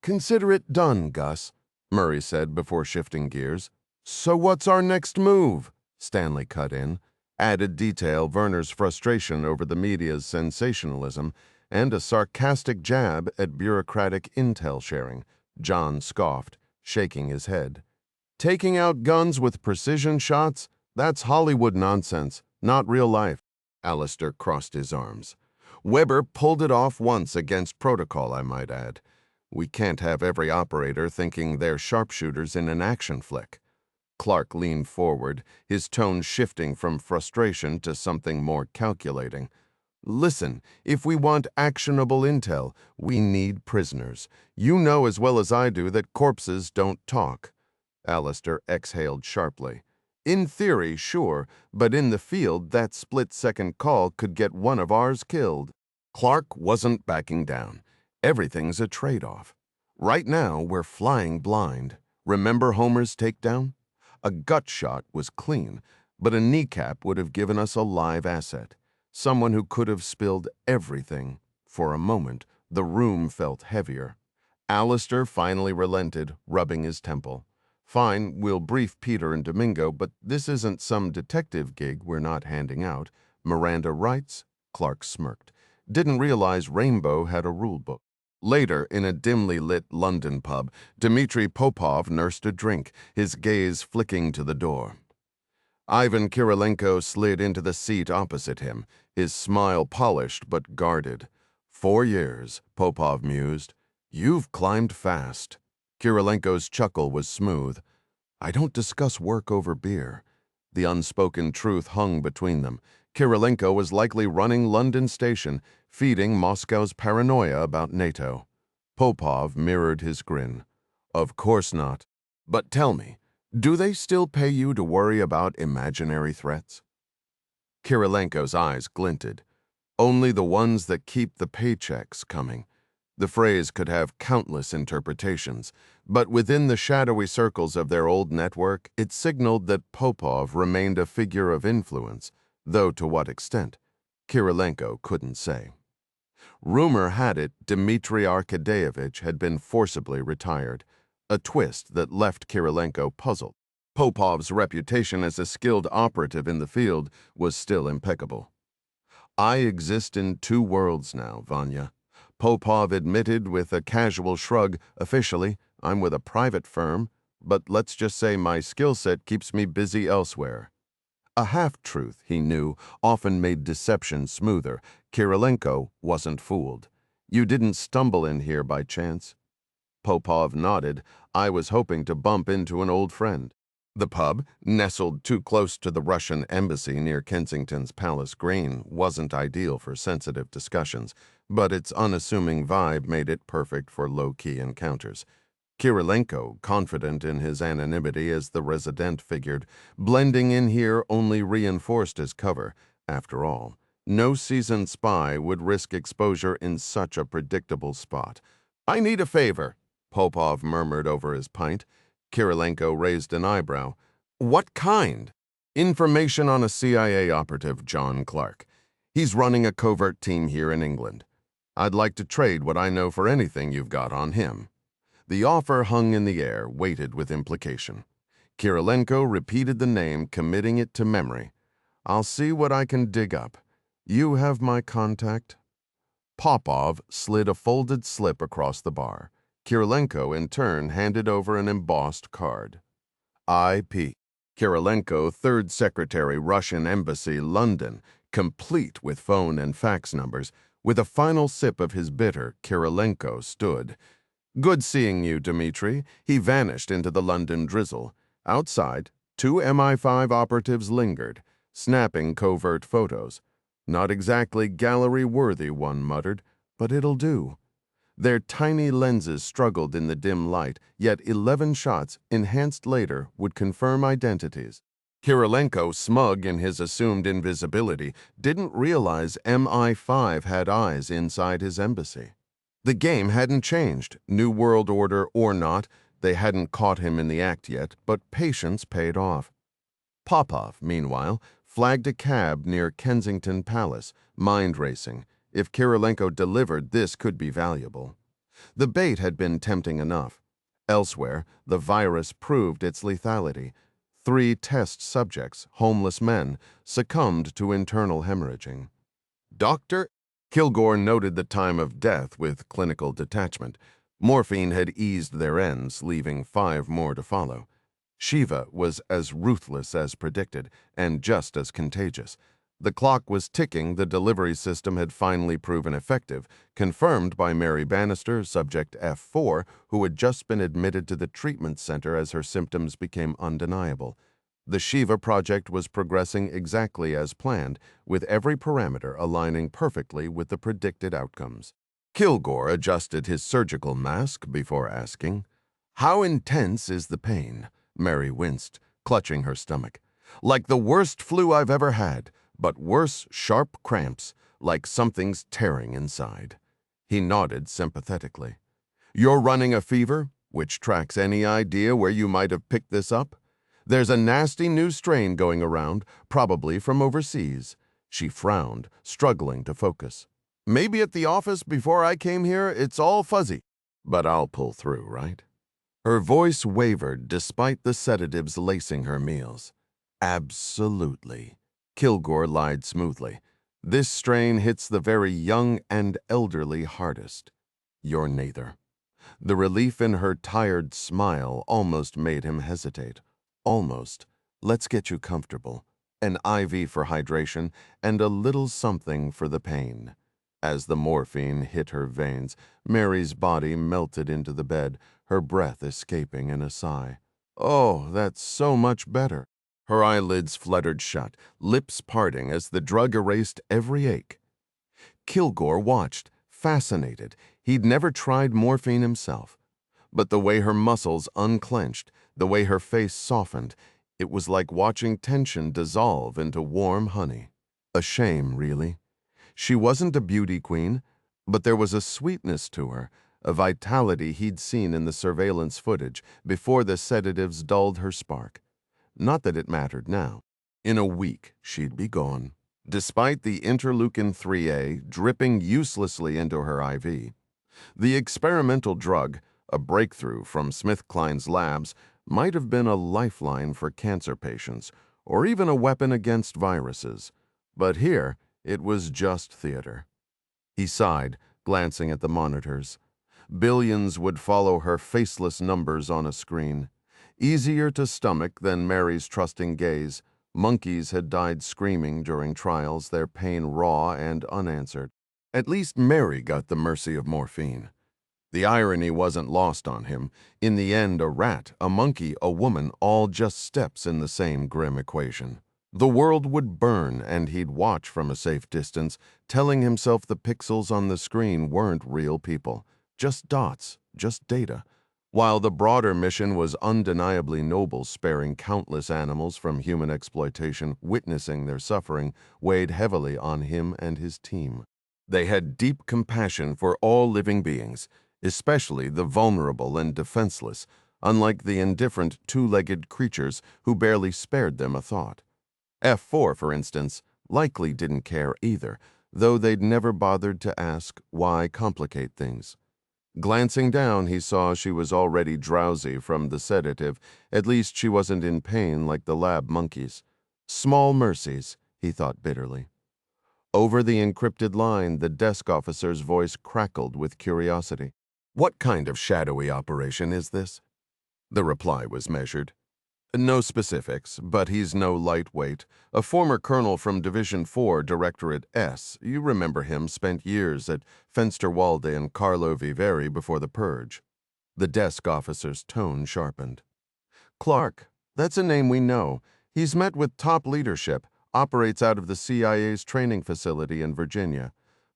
Consider it done, Gus, Murray said before shifting gears. So what's our next move? Stanley cut in. Added detail Werner's frustration over the media's sensationalism and a sarcastic jab at bureaucratic intel sharing. John scoffed, shaking his head. Taking out guns with precision shots? That's Hollywood nonsense, not real life. Alistair crossed his arms. Weber pulled it off once against protocol, I might add. We can't have every operator thinking they're sharpshooters in an action flick. Clark leaned forward, his tone shifting from frustration to something more calculating. Listen, if we want actionable intel, we need prisoners. You know as well as I do that corpses don't talk. Alistair exhaled sharply. In theory, sure, but in the field, that split-second call could get one of ours killed. Clark wasn't backing down. Everything's a trade-off. Right now, we're flying blind. Remember Homer's Takedown? A gut shot was clean, but a kneecap would have given us a live asset. Someone who could have spilled everything. For a moment, the room felt heavier. Alistair finally relented, rubbing his temple. Fine, we'll brief Peter and Domingo, but this isn't some detective gig we're not handing out. Miranda writes. Clark smirked. Didn't realize Rainbow had a rule book. Later, in a dimly lit London pub, Dmitry Popov nursed a drink, his gaze flicking to the door. Ivan Kirilenko slid into the seat opposite him, his smile polished but guarded. 4 years, Popov mused. You've climbed fast. Kirilenko's chuckle was smooth. I don't discuss work over beer. The unspoken truth hung between them. Kirilenko was likely running London Station, feeding Moscow's paranoia about NATO. Popov mirrored his grin. Of course not. But tell me, do they still pay you to worry about imaginary threats? Kirilenko's eyes glinted. Only the ones that keep the paychecks coming. The phrase could have countless interpretations, but within the shadowy circles of their old network, it signaled that Popov remained a figure of influence, though to what extent, Kirilenko couldn't say. Rumor had it Dmitry Arkadyevich had been forcibly retired, a twist that left Kirilenko puzzled. Popov's reputation as a skilled operative in the field was still impeccable. I exist in two worlds now, Vanya. Popov admitted with a casual shrug, officially, I'm with a private firm, but let's just say my skill set keeps me busy elsewhere. A half-truth, he knew, often made deception smoother. Kirilenko wasn't fooled. You didn't stumble in here by chance. Popov nodded. I was hoping to bump into an old friend. The pub, nestled too close to the Russian embassy near Kensington's Palace Green, wasn't ideal for sensitive discussions, but its unassuming vibe made it perfect for low-key encounters. Kirilenko, confident in his anonymity as the resident, figured blending in here only reinforced his cover. After all, no seasoned spy would risk exposure in such a predictable spot. I need a favor, Popov murmured over his pint. Kirilenko raised an eyebrow. What kind? Information on a CIA operative, John Clark. He's running a covert team here in England. I'd like to trade what I know for anything you've got on him. The offer hung in the air, weighted with implication. Kirilenko repeated the name, committing it to memory. I'll see what I can dig up. You have my contact? Popov slid a folded slip across the bar. Kirilenko, in turn, handed over an embossed card. I.P. Kirilenko, 3rd Secretary, Russian Embassy, London, complete with phone and fax numbers. With a final sip of his bitter, Kirilenko stood. Good seeing you, Dmitry. He vanished into the London drizzle. Outside, 2 MI5 operatives lingered, snapping covert photos. Not exactly gallery-worthy, one muttered, but it'll do. Their tiny lenses struggled in the dim light, yet 11 shots, enhanced later, would confirm identities. Kirilenko, smug in his assumed invisibility, didn't realize MI5 had eyes inside his embassy. The game hadn't changed, New World Order or not. They hadn't caught him in the act yet, but patience paid off. Popov, meanwhile, flagged a cab near Kensington Palace, mind racing. If Kirilenko delivered, this could be valuable. The bait had been tempting enough. Elsewhere, the virus proved its lethality. 3 test subjects, homeless men, succumbed to internal hemorrhaging. Dr. Kilgore noted the time of death with clinical detachment. Morphine had eased their ends, leaving 5 more to follow. Shiva was as ruthless as predicted, and just as contagious. The clock was ticking, the delivery system had finally proven effective, confirmed by Mary Bannister, subject F4, who had just been admitted to the treatment center as her symptoms became undeniable. The Shiva project was progressing exactly as planned, with every parameter aligning perfectly with the predicted outcomes. Kilgore adjusted his surgical mask before asking, "How intense is the pain?" Mary winced, clutching her stomach. "Like the worst flu I've ever had, but worse sharp cramps, like something's tearing inside." He nodded sympathetically. "You're running a fever, which tracks any idea where you might have picked this up? There's a nasty new strain going around, probably from overseas." She frowned, struggling to focus. "Maybe at the office before I came here, it's all fuzzy. But I'll pull through, right?" Her voice wavered despite the sedatives lacing her meals. "Absolutely." Kilgore lied smoothly. "This strain hits the very young and elderly hardest. You're neither." The relief in her tired smile almost made him hesitate. "Almost. Let's get you comfortable. An IV for hydration and a little something for the pain." As the morphine hit her veins, Mary's body melted into the bed, her breath escaping in a sigh. "Oh, that's so much better." Her eyelids fluttered shut, lips parting as the drug erased every ache. Kilgore watched, fascinated. He'd never tried morphine himself. But the way her muscles unclenched, the way her face softened, it was like watching tension dissolve into warm honey. A shame, really. She wasn't a beauty queen, but there was a sweetness to her, a vitality he'd seen in the surveillance footage before the sedatives dulled her spark. Not that it mattered now. In a week, she'd be gone, despite the interleukin-3A dripping uselessly into her IV. The experimental drug, a breakthrough from SmithKline's labs, might have been a lifeline for cancer patients, or even a weapon against viruses. But here, it was just theater. He sighed, glancing at the monitors. Billions would follow her faceless numbers on a screen. Easier to stomach than Mary's trusting gaze, monkeys had died screaming during trials, their pain raw and unanswered. At least Mary got the mercy of morphine. The irony wasn't lost on him. In the end, a rat, a monkey, a woman, all just steps in the same grim equation. The world would burn, and he'd watch from a safe distance, telling himself the pixels on the screen weren't real people. Just dots, just data. While the broader mission was undeniably noble, sparing countless animals from human exploitation, witnessing their suffering, weighed heavily on him and his team. They had deep compassion for all living beings, especially the vulnerable and defenseless, unlike the indifferent two-legged creatures who barely spared them a thought. F4, for instance, likely didn't care either, though they'd never bothered to ask why complicate things. Glancing down, he saw she was already drowsy from the sedative. At least she wasn't in pain like the lab monkeys. Small mercies, he thought bitterly. Over the encrypted line, the desk officer's voice crackled with curiosity. "What kind of shadowy operation is this?" The reply was measured. "No specifics, but he's no lightweight. A former colonel from Division 4, Directorate S. You remember him, spent years at Fensterwalde and Carlo Viveri before the purge." The desk officer's tone sharpened. "Clark, that's a name we know. He's met with top leadership, operates out of the CIA's training facility in Virginia.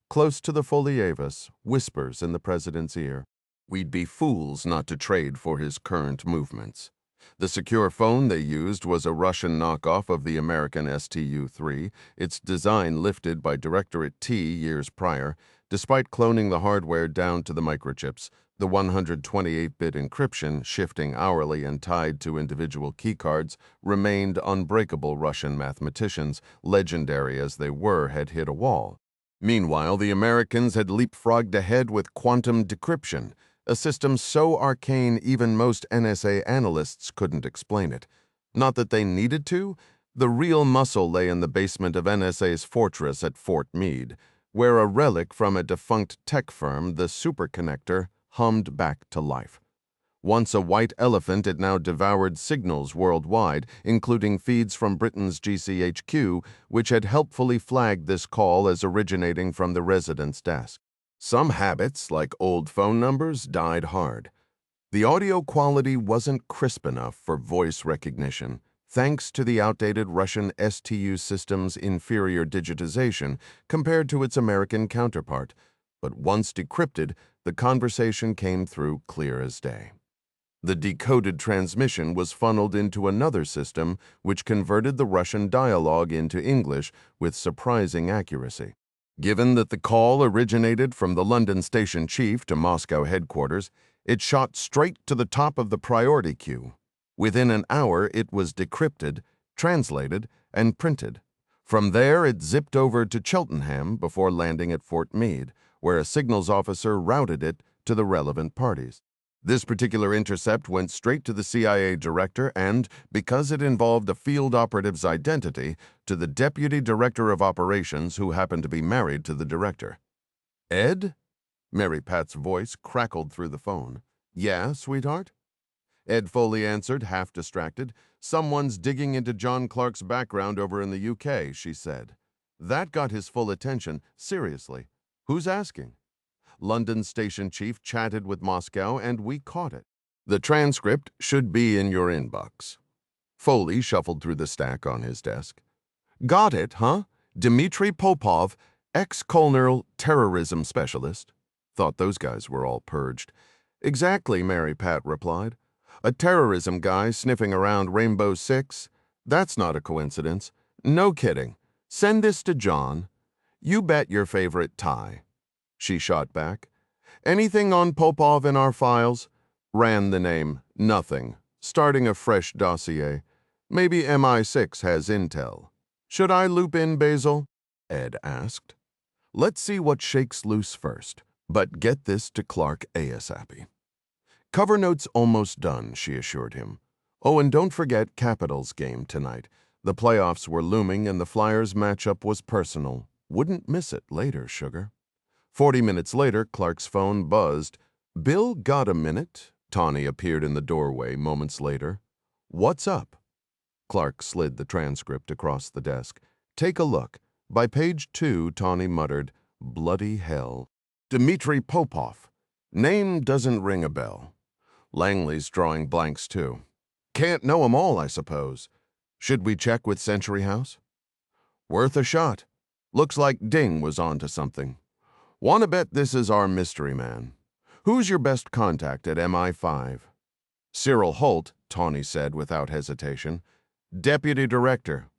Close to the Folievas, whispers in the president's ear. We'd be fools not to trade for his current movements." The secure phone they used was a Russian knockoff of the American STU-3, its design lifted by Directorate T years prior. Despite cloning the hardware down to the microchips, the 128-bit encryption, shifting hourly and tied to individual keycards, remained unbreakable. Russian mathematicians, legendary as they were, had hit a wall. Meanwhile, the Americans had leapfrogged ahead with quantum decryption, a system so arcane even most NSA analysts couldn't explain it. Not that they needed to. The real muscle lay in the basement of NSA's fortress at Fort Meade, where a relic from a defunct tech firm, the superconnector, hummed back to life. Once a white elephant, it now devoured signals worldwide, including feeds from Britain's GCHQ, which had helpfully flagged this call as originating from the resident's desk. Some habits, like old phone numbers, died hard. The audio quality wasn't crisp enough for voice recognition, thanks to the outdated Russian STU system's inferior digitization compared to its American counterpart. But once decrypted, the conversation came through clear as day. The decoded transmission was funneled into another system which converted the Russian dialogue into English with surprising accuracy. Given that the call originated from the London station chief to Moscow headquarters, it shot straight to the top of the priority queue. Within an hour, it was decrypted, translated, and printed. From there, it zipped over to Cheltenham before landing at Fort Meade, where a signals officer routed it to the relevant parties. This particular intercept went straight to the CIA director and, because it involved a field operative's identity, to the deputy director of operations who happened to be married to the director. "Ed?" Mary Pat's voice crackled through the phone. "Yeah, sweetheart?" Ed Foley answered, half distracted. "Someone's digging into John Clark's background over in the UK," she said. That got his full attention. "Seriously, who's asking?" London station chief chatted with Moscow, and we caught it. The transcript should be in your inbox. Foley shuffled through the stack on his desk. "Got it, huh? Dmitry Popov, ex-counter-terrorism specialist." Thought those guys were all purged. Exactly, Mary Pat replied. A terrorism guy sniffing around Rainbow Six? That's not a coincidence. No kidding. Send this to John. You bet your favorite tie. She shot back. Anything on Popov in our files? Ran the name. Nothing. Starting a fresh dossier. Maybe MI6 has intel. Should I loop in Basil? Ed asked. Let's see what shakes loose first, but get this to Clark ASAP. Cover note's almost done, she assured him. Oh, and don't forget Capitals game tonight. The playoffs were looming and the Flyers matchup was personal. Wouldn't miss it later, sugar. 40 minutes later, Clark's phone buzzed. Bill, got a minute? Tawny appeared in the doorway moments later. What's up? Clark slid the transcript across the desk. Take a look. By page 2, Tawny muttered, bloody hell. Dmitri Popov. Name doesn't ring a bell. Langley's drawing blanks too. Can't know 'em all, I suppose. Should we check with Century House? Worth a shot. Looks like Ding was onto something. Wanna bet this is our mystery man. Who's your best contact at MI5? Cyril Holt, Tawny said without hesitation. Deputy Director.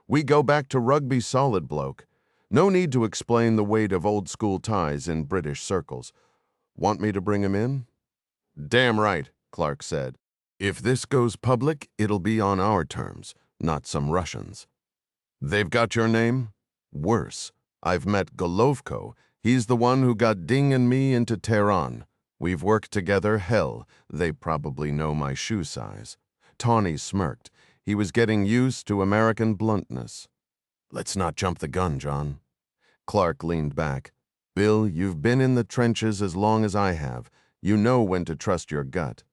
We go back to rugby solid bloke. No need to explain the weight of old-school ties in British circles. Want me to bring him in? Damn right, Clark said. If this goes public, it'll be on our terms, not some Russians. They've got your name? Worse. I've met Golovko. He's the one who got Ding and me into Tehran. We've worked together, hell. They probably know my shoe size. Tawny smirked. He was getting used to American bluntness. Let's not jump the gun, John. Clark leaned back. Bill, you've been in the trenches as long as I have. You know when to trust your gut.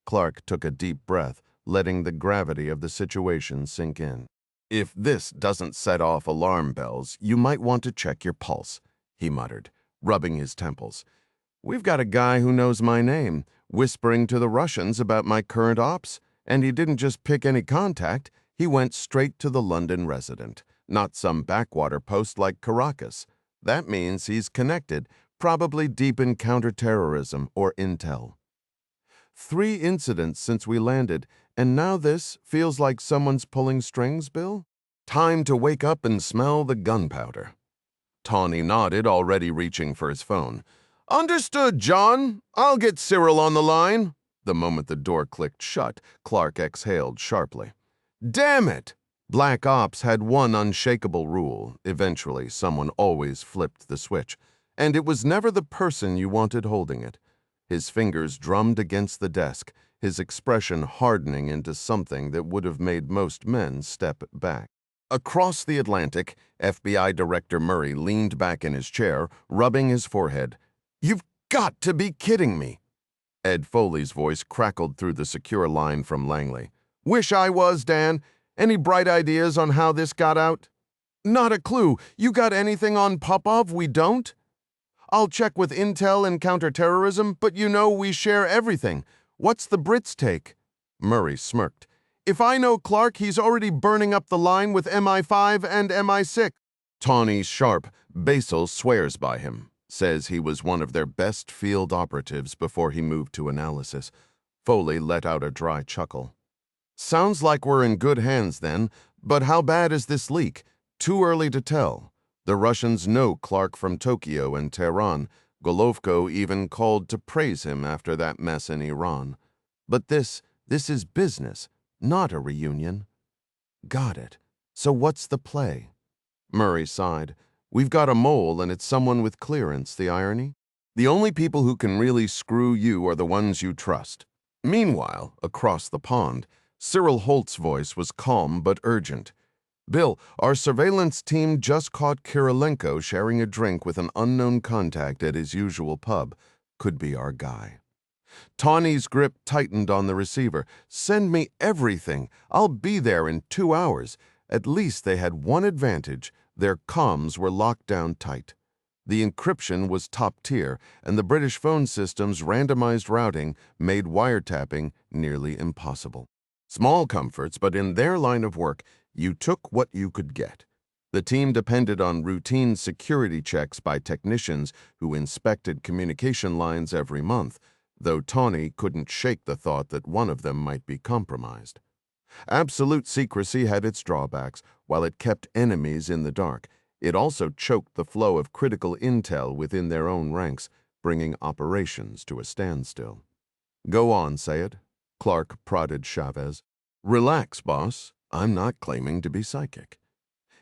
Clark took a deep breath, letting the gravity of the situation sink in. If this doesn't set off alarm bells, you might want to check your pulse, he muttered, rubbing his temples. We've got a guy who knows my name, whispering to the Russians about my current ops, and he didn't just pick any contact, he went straight to the London resident, not some backwater post like Caracas. That means he's connected, probably deep in counter-terrorism or intel. 3 incidents since we landed, and now this feels like someone's pulling strings, Bill? Time to wake up and smell the gunpowder. Tawny nodded, already reaching for his phone. Understood, John. I'll get Cyril on the line. The moment the door clicked shut, Clark exhaled sharply. Damn it! Black Ops had one unshakable rule. Eventually, someone always flipped the switch, and it was never the person you wanted holding it. His fingers drummed against the desk, his expression hardening into something that would have made most men step back. Across the Atlantic, FBI Director Murray leaned back in his chair, rubbing his forehead. You've got to be kidding me! Ed Foley's voice crackled through the secure line from Langley. Wish I was, Dan. Any bright ideas on how this got out? Not a clue. You got anything on Popov we don't? I'll check with intel and counter-terrorism, but you know we share everything. What's the Brits' take? Murray smirked. If I know Clark, he's already burning up the line with MI5 and MI6. Tawny's sharp. Basil swears by him. Says he was one of their best field operatives before he moved to analysis. Foley let out a dry chuckle. Sounds like we're in good hands then, but how bad is this leak? Too early to tell. The Russians know Clark from Tokyo and Tehran. Golovko even called to praise him after that mess in Iran. But this is business, not a reunion. Got it. So what's the play? Murray sighed. We've got a mole and it's someone with clearance, the irony. The only people who can really screw you are the ones you trust. Meanwhile, across the pond, Cyril Holt's voice was calm but urgent. Bill, our surveillance team just caught Kirilenko sharing a drink with an unknown contact at his usual pub. Could be our guy. Tawny's grip tightened on the receiver. Send me everything. I'll be there in 2 hours. At least they had one advantage. Their comms were locked down tight. The encryption was top tier, and the British phone system's randomized routing made wiretapping nearly impossible. Small comforts, but in their line of work, you took what you could get. The team depended on routine security checks by technicians who inspected communication lines every month. though Tawny couldn't shake the thought that one of them might be compromised. Absolute secrecy had its drawbacks. While it kept enemies in the dark, it also choked the flow of critical intel within their own ranks, bringing operations to a standstill. "Go on, say it," Clark prodded Chavez. "Relax, boss. I'm not claiming to be psychic."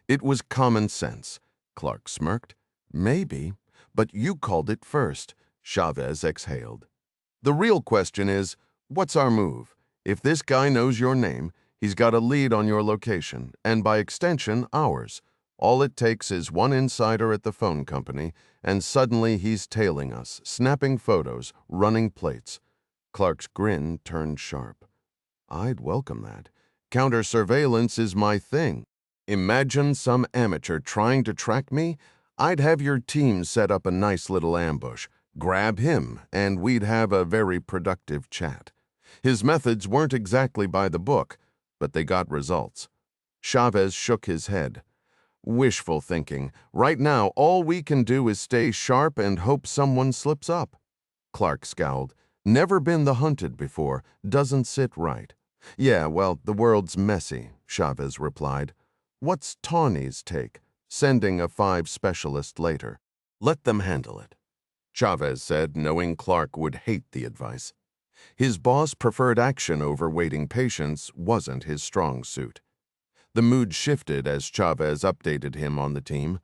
"It was common sense," Clark smirked. "Maybe, but you called it first," Chavez exhaled. "The real question is, what's our move? If this guy knows your name, he's got a lead on your location, and by extension, ours. All it takes is one insider at the phone company, and suddenly he's tailing us, snapping photos, running plates." Clark's grin turned sharp. "I'd welcome that. Counter-surveillance is my thing. Imagine some amateur trying to track me. I'd have your team set up a nice little ambush, grab him, and we'd have a very productive chat." His methods weren't exactly by the book, but they got results. Chavez shook his head. "Wishful thinking. Right now, all we can do is stay sharp and hope someone slips up." Clark scowled. "Never been the hunted before. Doesn't sit right." "Yeah, well, the world's messy," Chavez replied. "What's Tawny's take? Sending a 5 specialist later. Let them handle it," Chavez said, knowing Clark would hate the advice. His boss preferred action over waiting patience wasn't his strong suit. The mood shifted as Chavez updated him on the team.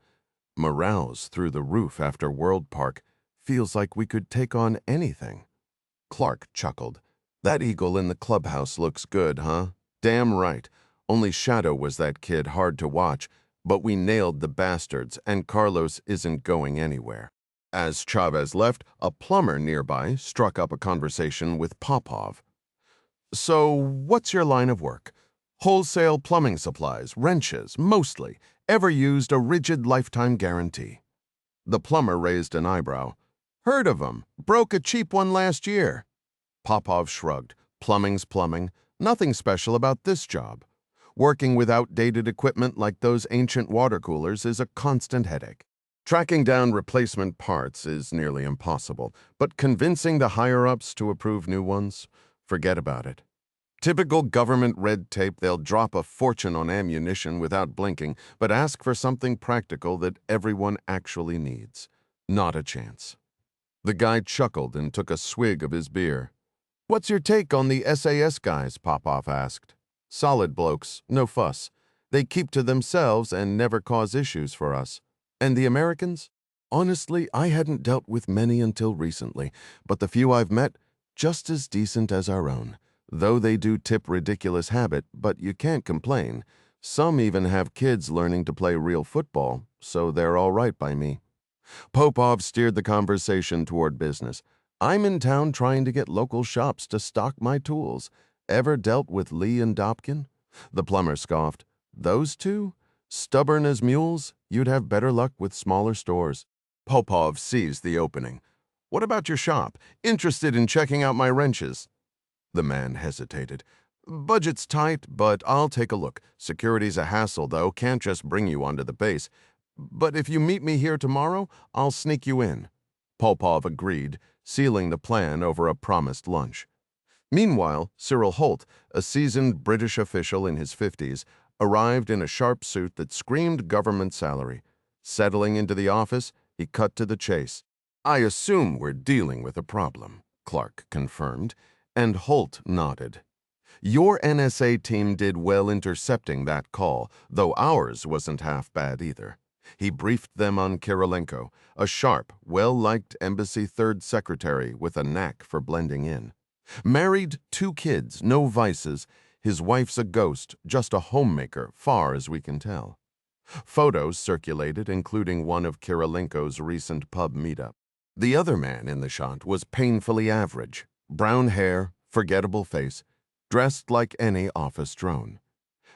"Morale's through the roof after World Park. Feels like we could take on anything." Clark chuckled. "That eagle in the clubhouse looks good, huh?" "Damn right. Only Shadow was that kid hard to watch, but we nailed the bastards, and Carlos isn't going anywhere." As Chavez left, a plumber nearby struck up a conversation with Popov. "So, what's your line of work?" "Wholesale plumbing supplies, wrenches, mostly. Ever used a rigid lifetime guarantee." The plumber raised an eyebrow. "Heard of 'em. Broke a cheap one last year." Popov shrugged. "Plumbing's plumbing. Nothing special about this job. Working with outdated equipment like those ancient water coolers is a constant headache. Tracking down replacement parts is nearly impossible, but convincing the higher-ups to approve new ones? Forget about it. Typical government red tape. They'll drop a fortune on ammunition without blinking, but ask for something practical that everyone actually needs. Not a chance." The guy chuckled and took a swig of his beer. "What's your take on the SAS guys?" Popov asked. "Solid blokes, no fuss. They keep to themselves and never cause issues for us. And the Americans? Honestly, I hadn't dealt with many until recently, but the few I've met, just as decent as our own. Though they do tip ridiculous habit, but you can't complain. Some even have kids learning to play real football, so they're all right by me." Popov steered the conversation toward business. "I'm in town trying to get local shops to stock my tools. Ever dealt with Lee and Dobkin?" The plumber scoffed. "Those two? Stubborn as mules, you'd have better luck with smaller stores." Popov seized the opening. "What about your shop? Interested in checking out my wrenches?" The man hesitated. "Budget's tight, but I'll take a look. Security's a hassle, though. Can't just bring you onto the base. But if you meet me here tomorrow, I'll sneak you in." Popov agreed, sealing the plan over a promised lunch. Meanwhile, Cyril Holt, a seasoned British official in his 50s, arrived in a sharp suit that screamed government salary. Settling into the office, he cut to the chase. "I assume we're dealing with a problem," Clark confirmed, and Holt nodded. "Your NSA team did well intercepting that call, though ours wasn't half bad either." He briefed them on Kirilenko, a sharp, well-liked embassy third secretary with a knack for blending in. Married, 2 kids, no vices. His wife's a ghost, just a homemaker, far as we can tell. Photos circulated, including one of Kirilenko's recent pub meetup. The other man in the shot was painfully average. Brown hair, forgettable face, dressed like any office drone.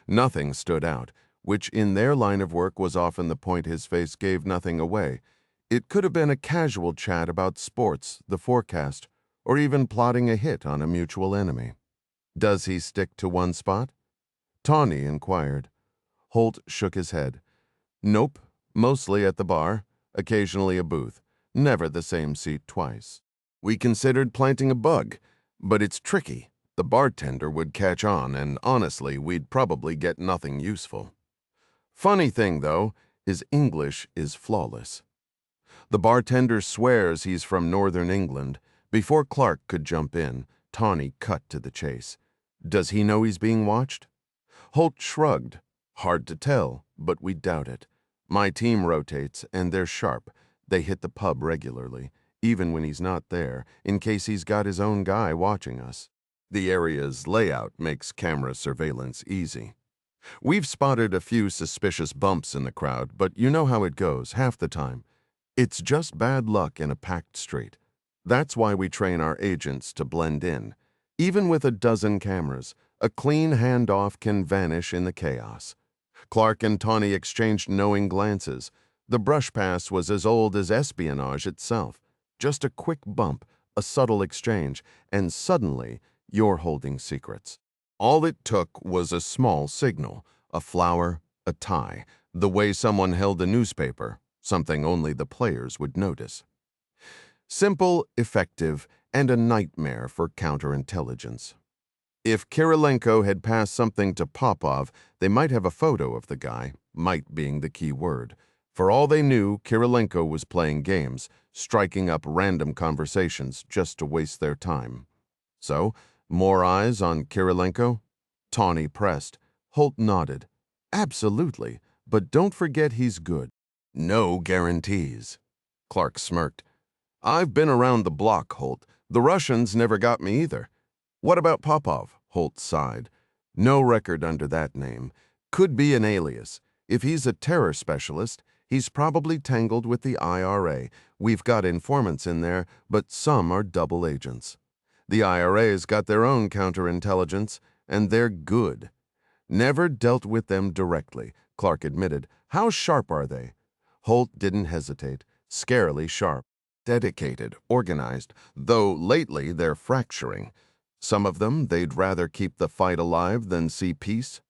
Nothing stood out, which in their line of work was often the point. His face gave nothing away. It could have been a casual chat about sports, the forecast, or even plotting a hit on a mutual enemy. "Does he stick to one spot?" Tawny inquired. Holt shook his head. "Nope, mostly at the bar, occasionally a booth. Never the same seat twice." We considered planting a bug, but it's tricky. The bartender would catch on, and honestly, we'd probably get nothing useful. Funny thing, though, his English is flawless. The bartender swears he's from Northern England. Before Clark could jump in, Tawny cut to the chase. Does he know he's being watched? Holt shrugged. Hard to tell, but we doubt it. My team rotates, and they're sharp. They hit the pub regularly, even when he's not there, in case he's got his own guy watching us. The area's layout makes camera surveillance easy. We've spotted a few suspicious bumps in the crowd, but you know how it goes half the time. It's just bad luck in a packed street. That's why we train our agents to blend in. Even with a dozen cameras, a clean handoff can vanish in the chaos. Clark and Tawny exchanged knowing glances. The brush pass was as old as espionage itself. Just a quick bump, a subtle exchange, and suddenly you're holding secrets. All it took was a small signal, a flower, a tie, the way someone held a newspaper, something only the players would notice. Simple, effective, and a nightmare for counterintelligence. If Kirilenko had passed something to Popov, they might have a photo of the guy, might being the key word. For all they knew, Kirilenko was playing games, striking up random conversations just to waste their time. So, more eyes on Kirilenko? Tawny pressed. Holt nodded. Absolutely, but don't forget he's good. No guarantees. Clark smirked. I've been around the block, Holt. The Russians never got me either. What about Popov? Holt sighed. No record under that name. Could be an alias. If he's a terror specialist, he's probably tangled with the IRA. We've got informants in there, but some are double agents. The IRA's got their own counterintelligence, and they're good. Never dealt with them directly, Clark admitted. How sharp are they? Holt didn't hesitate. Scarily sharp. Dedicated, organized, though lately they're fracturing. Some of them, they'd rather keep the fight alive than see peace.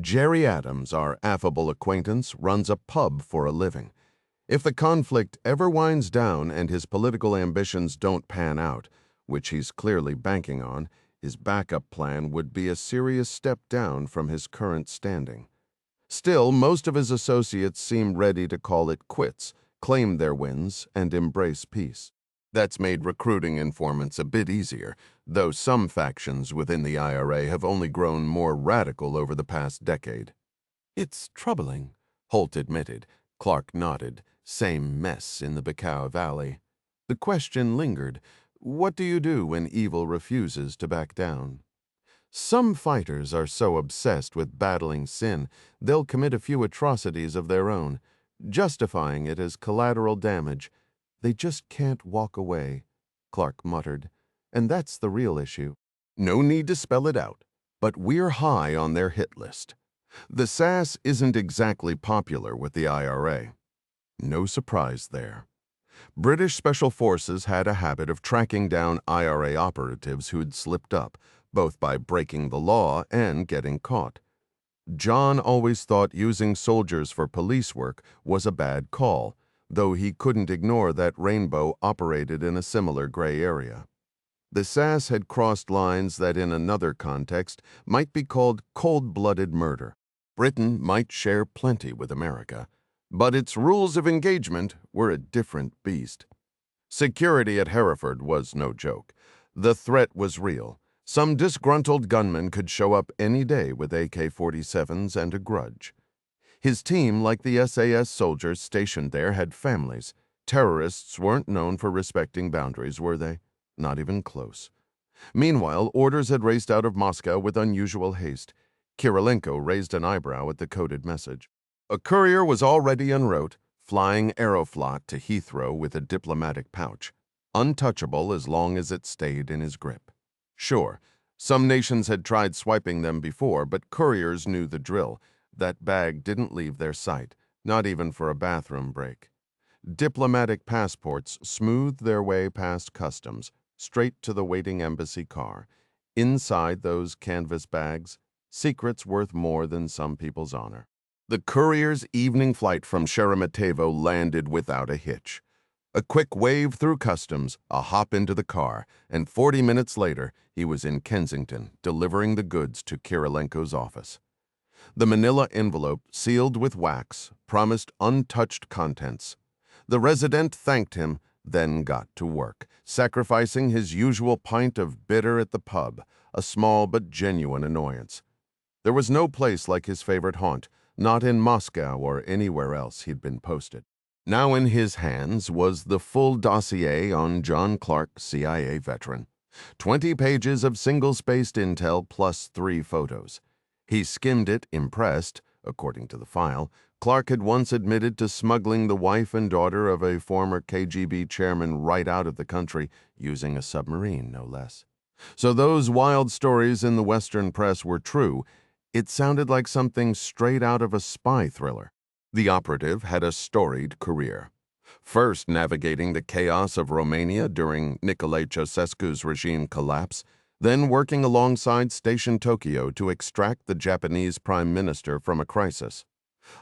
Jerry Adams, our affable acquaintance, runs a pub for a living. If the conflict ever winds down and his political ambitions don't pan out, which he's clearly banking on, his backup plan would be a serious step down from his current standing. Still, most of his associates seem ready to call it quits, claim their wins, and embrace peace. That's made recruiting informants a bit easier, though some factions within the IRA have only grown more radical over the past decade. It's troubling, Holt admitted. Clark nodded. Same mess in the Bacau Valley. The question lingered. What do you do when evil refuses to back down? Some fighters are so obsessed with battling sin, they'll commit a few atrocities of their own, justifying it as collateral damage. They just can't walk away, Clark muttered. And that's the real issue. No need to spell it out, but we're high on their hit list. The SAS isn't exactly popular with the IRA. No surprise there. British Special Forces had a habit of tracking down IRA operatives who'd slipped up, both by breaking the law and getting caught. John always thought using soldiers for police work was a bad call, though he couldn't ignore that Rainbow operated in a similar gray area. The SAS had crossed lines that in another context might be called cold-blooded murder. Britain might share plenty with America, but its rules of engagement were a different beast. Security at Hereford was no joke. The threat was real. Some disgruntled gunman could show up any day with AK-47s and a grudge. His team, like the SAS soldiers stationed there, had families. Terrorists weren't known for respecting boundaries, were they? Not even close. Meanwhile, orders had raced out of Moscow with unusual haste. Kirilenko raised an eyebrow at the coded message. A courier was already en route, flying Aeroflot to Heathrow with a diplomatic pouch, untouchable as long as it stayed in his grip. Sure, some nations had tried swiping them before, but couriers knew the drill. That bag didn't leave their sight, not even for a bathroom break. Diplomatic passports smoothed their way past customs, straight to the waiting embassy car. Inside those canvas bags, secrets worth more than some people's honor. The courier's evening flight from Sheremetyevo landed without a hitch. A quick wave through customs, a hop into the car, and 40 minutes later, he was in Kensington, delivering the goods to Kirilenko's office. The manila envelope, sealed with wax, promised untouched contents. The resident thanked him, then got to work, sacrificing his usual pint of bitter at the pub, a small but genuine annoyance. There was no place like his favorite haunt, not in Moscow or anywhere else he'd been posted. Now in his hands was the full dossier on John Clark, CIA veteran. 20 pages of single-spaced intel plus 3 photos. He skimmed it, impressed. According to the file, Clark had once admitted to smuggling the wife and daughter of a former KGB chairman right out of the country, using a submarine, no less. So those wild stories in the Western press were true. It sounded like something straight out of a spy thriller. The operative had a storied career. First navigating the chaos of Romania during Nicolae Ceausescu's regime collapse, then working alongside Station Tokyo to extract the Japanese prime minister from a crisis.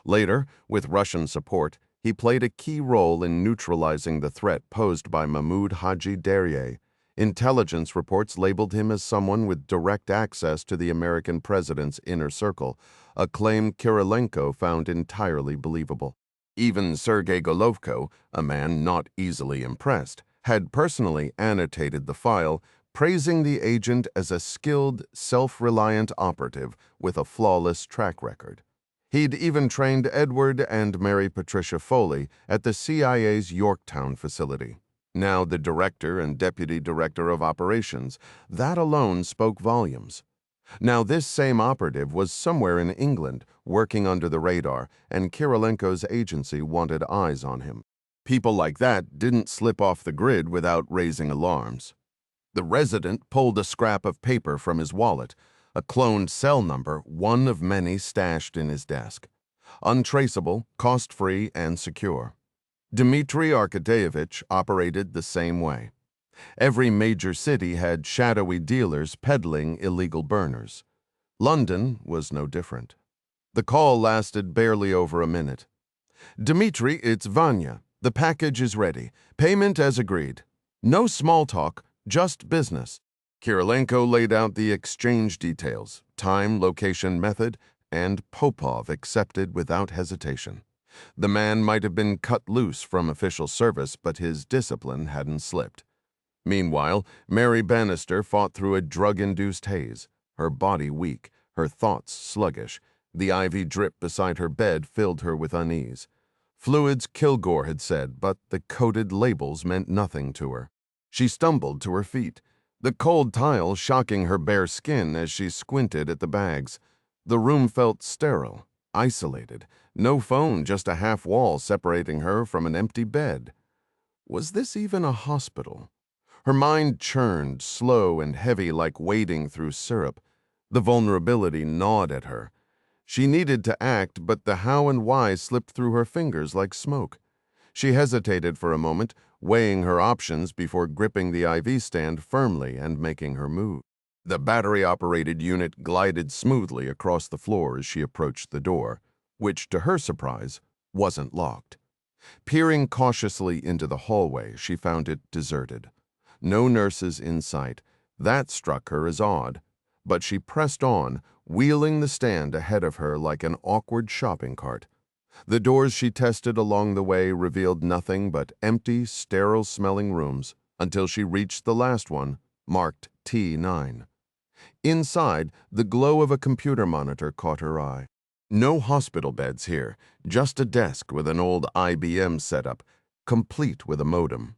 Later, with Russian support, he played a key role in neutralizing the threat posed by Mahmoud Haji Darye. Intelligence reports labeled him as someone with direct access to the American president's inner circle, a claim Kirilenko found entirely believable. Even Sergei Golovko, a man not easily impressed, had personally annotated the file, praising the agent as a skilled, self-reliant operative with a flawless track record. He'd even trained Edward and Mary Patricia Foley at the CIA's Yorktown facility. Now the director and deputy director of operations. That alone spoke volumes. Now this same operative was somewhere in England, working under the radar, and Kirilenko's agency wanted eyes on him. People like that didn't slip off the grid without raising alarms. The resident pulled a scrap of paper from his wallet, a cloned cell number, one of many stashed in his desk. Untraceable, cost-free, and secure. Dmitry Arkadeyevich operated the same way. Every major city had shadowy dealers peddling illegal burners. London was no different. The call lasted barely over a minute. "Dmitry, it's Vanya. The package is ready. Payment as agreed. No small talk, just business." Kirilenko laid out the exchange details, time, location, method, and Popov accepted without hesitation. The man might have been cut loose from official service, but his discipline hadn't slipped. Meanwhile, Mary Bannister fought through a drug-induced haze, her body weak, her thoughts sluggish. The IV drip beside her bed filled her with unease. Fluids, Kilgore had said, but the coded labels meant nothing to her. She stumbled to her feet, the cold tile shocking her bare skin as she squinted at the bags. The room felt sterile, isolated. No phone, just a half wall separating her from an empty bed. Was this even a hospital? Her mind churned, slow and heavy like wading through syrup. The vulnerability gnawed at her. She needed to act, but the how and why slipped through her fingers like smoke. She hesitated for a moment, weighing her options before gripping the IV stand firmly and making her move. The battery-operated unit glided smoothly across the floor as she approached the door, which, to her surprise, wasn't locked. Peering cautiously into the hallway, she found it deserted. No nurses in sight. That struck her as odd, but she pressed on, wheeling the stand ahead of her like an awkward shopping cart. The doors she tested along the way revealed nothing but empty, sterile-smelling rooms until she reached the last one, marked T9. Inside, the glow of a computer monitor caught her eye. No hospital beds here, just a desk with an old IBM setup, complete with a modem.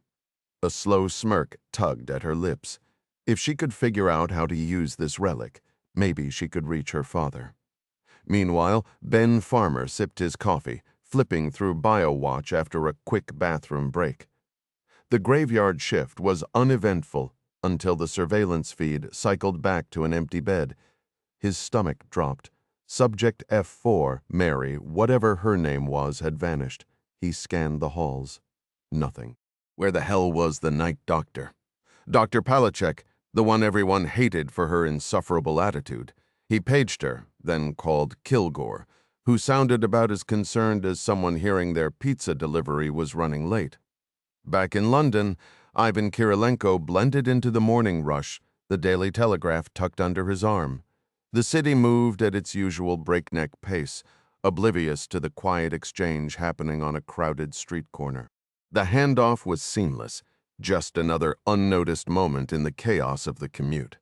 A slow smirk tugged at her lips. If she could figure out how to use this relic, maybe she could reach her father. Meanwhile, Ben Farmer sipped his coffee, flipping through BioWatch after a quick bathroom break. The graveyard shift was uneventful until the surveillance feed cycled back to an empty bed. His stomach dropped. Subject F4, Mary, whatever her name was, had vanished. He scanned the halls. Nothing. Where the hell was the night doctor? Dr. Palachek, the one everyone hated for her insufferable attitude. He paged her, then called Kilgore, who sounded about as concerned as someone hearing their pizza delivery was running late. Back in London, Ivan Kirilenko blended into the morning rush, the Daily Telegraph tucked under his arm. The city moved at its usual breakneck pace, oblivious to the quiet exchange happening on a crowded street corner. The handoff was seamless, just another unnoticed moment in the chaos of the commute.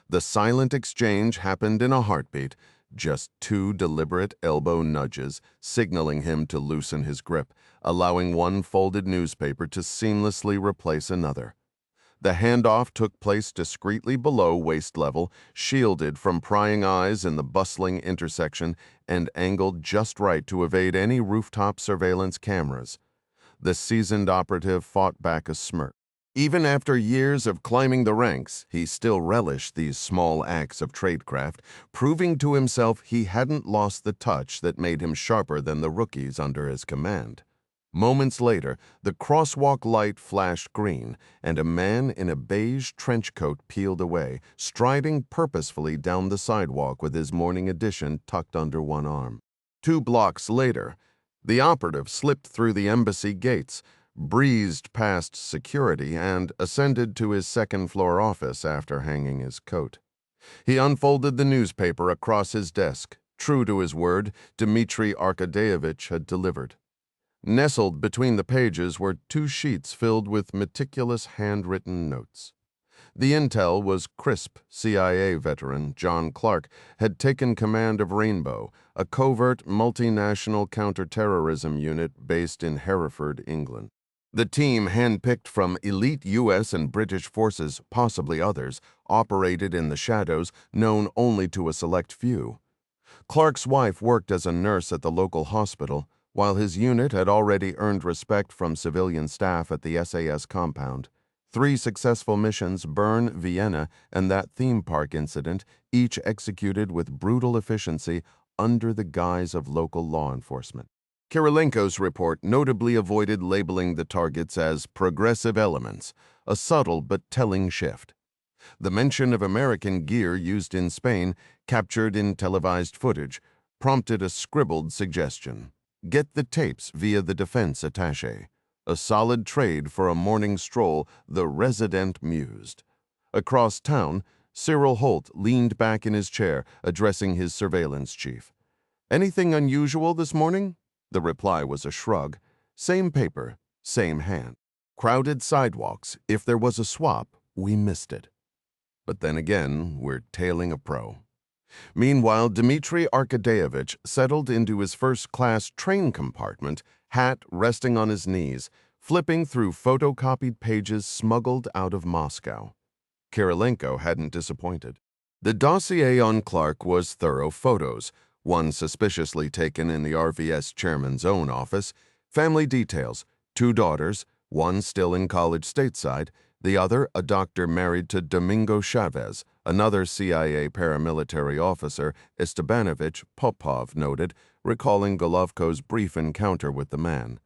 The silent exchange happened in a heartbeat, just two deliberate elbow nudges signaling him to loosen his grip, allowing one folded newspaper to seamlessly replace another. The handoff took place discreetly below waist level, shielded from prying eyes in the bustling intersection and angled just right to evade any rooftop surveillance cameras. The seasoned operative fought back a smirk. Even after years of climbing the ranks, he still relished these small acts of tradecraft, proving to himself he hadn't lost the touch that made him sharper than the rookies under his command. Moments later, the crosswalk light flashed green, and a man in a beige trench coat peeled away, striding purposefully down the sidewalk with his morning edition tucked under one arm. 2 blocks later, the operative slipped through the embassy gates, breezed past security, and ascended to his second-floor office after hanging his coat. He unfolded the newspaper across his desk. True to his word, Dmitry Arkadeyevich had delivered. Nestled between the pages were 2 sheets filled with meticulous handwritten notes. The intel was crisp. CIA veteran John Clark had taken command of Rainbow, a covert multinational counter-terrorism unit based in Hereford, England. The team, handpicked from elite U.S. and British forces, possibly others, operated in the shadows, known only to a select few. Clark's wife worked as a nurse at the local hospital, while his unit had already earned respect from civilian staff at the SAS compound. 3 successful missions, Bern, Vienna, and that theme park incident, each executed with brutal efficiency under the guise of local law enforcement. Kirilenko's report notably avoided labeling the targets as progressive elements, a subtle but telling shift. The mention of American gear used in Spain, captured in televised footage, prompted a scribbled suggestion. Get the tapes via the defense attaché. A solid trade for a morning stroll, the resident mused. Across town, Cyril Holt leaned back in his chair, addressing his surveillance chief. Anything unusual this morning? The reply was a shrug. Same paper, same hand. Crowded sidewalks. If there was a swap, we missed it. But then again, we're tailing a pro. Meanwhile, Dmitry Arkadeyevich settled into his first-class train compartment, hat resting on his knees, flipping through photocopied pages smuggled out of Moscow. Kirilenko hadn't disappointed. The dossier on Clark was thorough photos, one suspiciously taken in the RVS chairman's own office, family details, 2 daughters, one still in college stateside, the other a doctor married to Domingo Chavez, another CIA paramilitary officer, Estebanovich Popov noted, recalling Golovko's brief encounter with the man.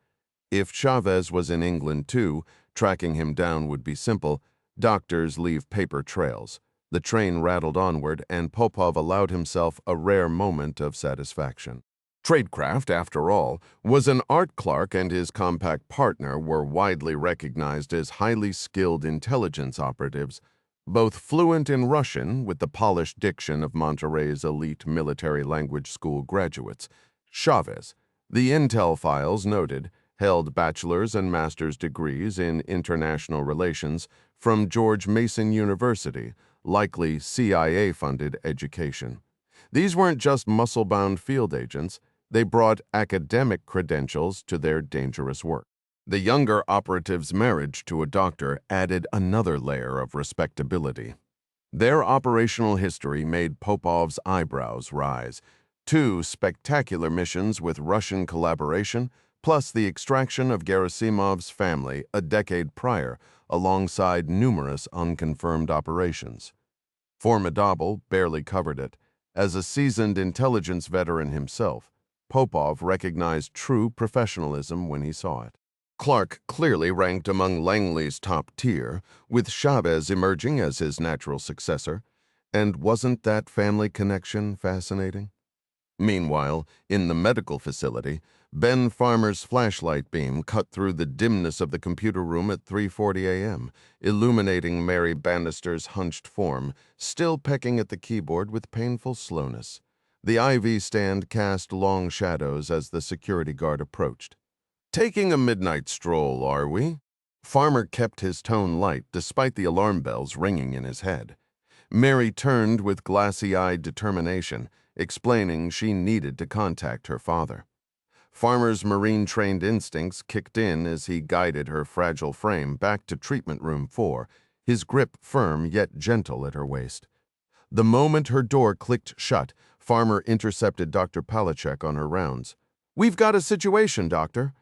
If Chavez was in England too, tracking him down would be simple. Doctors leave paper trails. The train rattled onward, and Popov allowed himself a rare moment of satisfaction. Tradecraft, after all, was an art. Clark and his compact partner were widely recognized as highly skilled intelligence operatives, both fluent in Russian with the polished diction of Monterey's elite military language school graduates. Chavez, the intel files noted, held bachelor's and master's degrees in international relations from George Mason University, likely CIA-funded education. These weren't just muscle-bound field agents. They brought academic credentials to their dangerous work. The younger operative's marriage to a doctor added another layer of respectability. Their operational history made Popov's eyebrows rise. 2 spectacular missions with Russian collaboration, plus the extraction of Gerasimov's family a decade prior, alongside numerous unconfirmed operations. Formidable barely covered it. As a seasoned intelligence veteran himself, Popov recognized true professionalism when he saw it. Clark clearly ranked among Langley's top tier, with Chavez emerging as his natural successor. And wasn't that family connection fascinating? Meanwhile, in the medical facility, Ben Farmer's flashlight beam cut through the dimness of the computer room at 3:40 a.m., illuminating Mary Bannister's hunched form, still pecking at the keyboard with painful slowness. The IV stand cast long shadows as the security guard approached. "Taking a midnight stroll, are we?" Farmer kept his tone light despite the alarm bells ringing in his head. Mary turned with glassy-eyed determination, explaining she needed to contact her father. Farmer's marine-trained instincts kicked in as he guided her fragile frame back to treatment room 4, his grip firm yet gentle at her waist. The moment her door clicked shut, Farmer intercepted Dr. Palachek on her rounds. "We've got a situation, Doctor."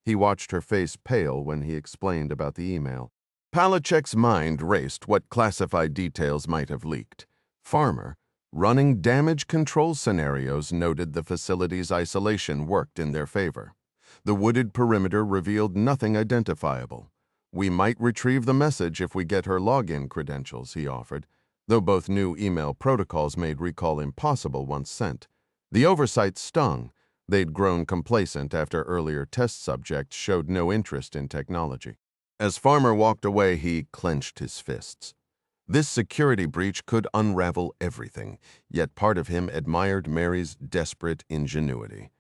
He watched her face pale when he explained about the email. Palachek's mind raced what classified details might have leaked. Farmer, running damage control scenarios, noted the facility's isolation worked in their favor. The wooded perimeter revealed nothing identifiable. "We might retrieve the message if we get her login credentials," he offered, though both new email protocols made recall impossible once sent. The oversight stung. They'd grown complacent after earlier test subjects showed no interest in technology. As Farmer walked away, he clenched his fists. This security breach could unravel everything, yet part of him admired Mary's desperate ingenuity.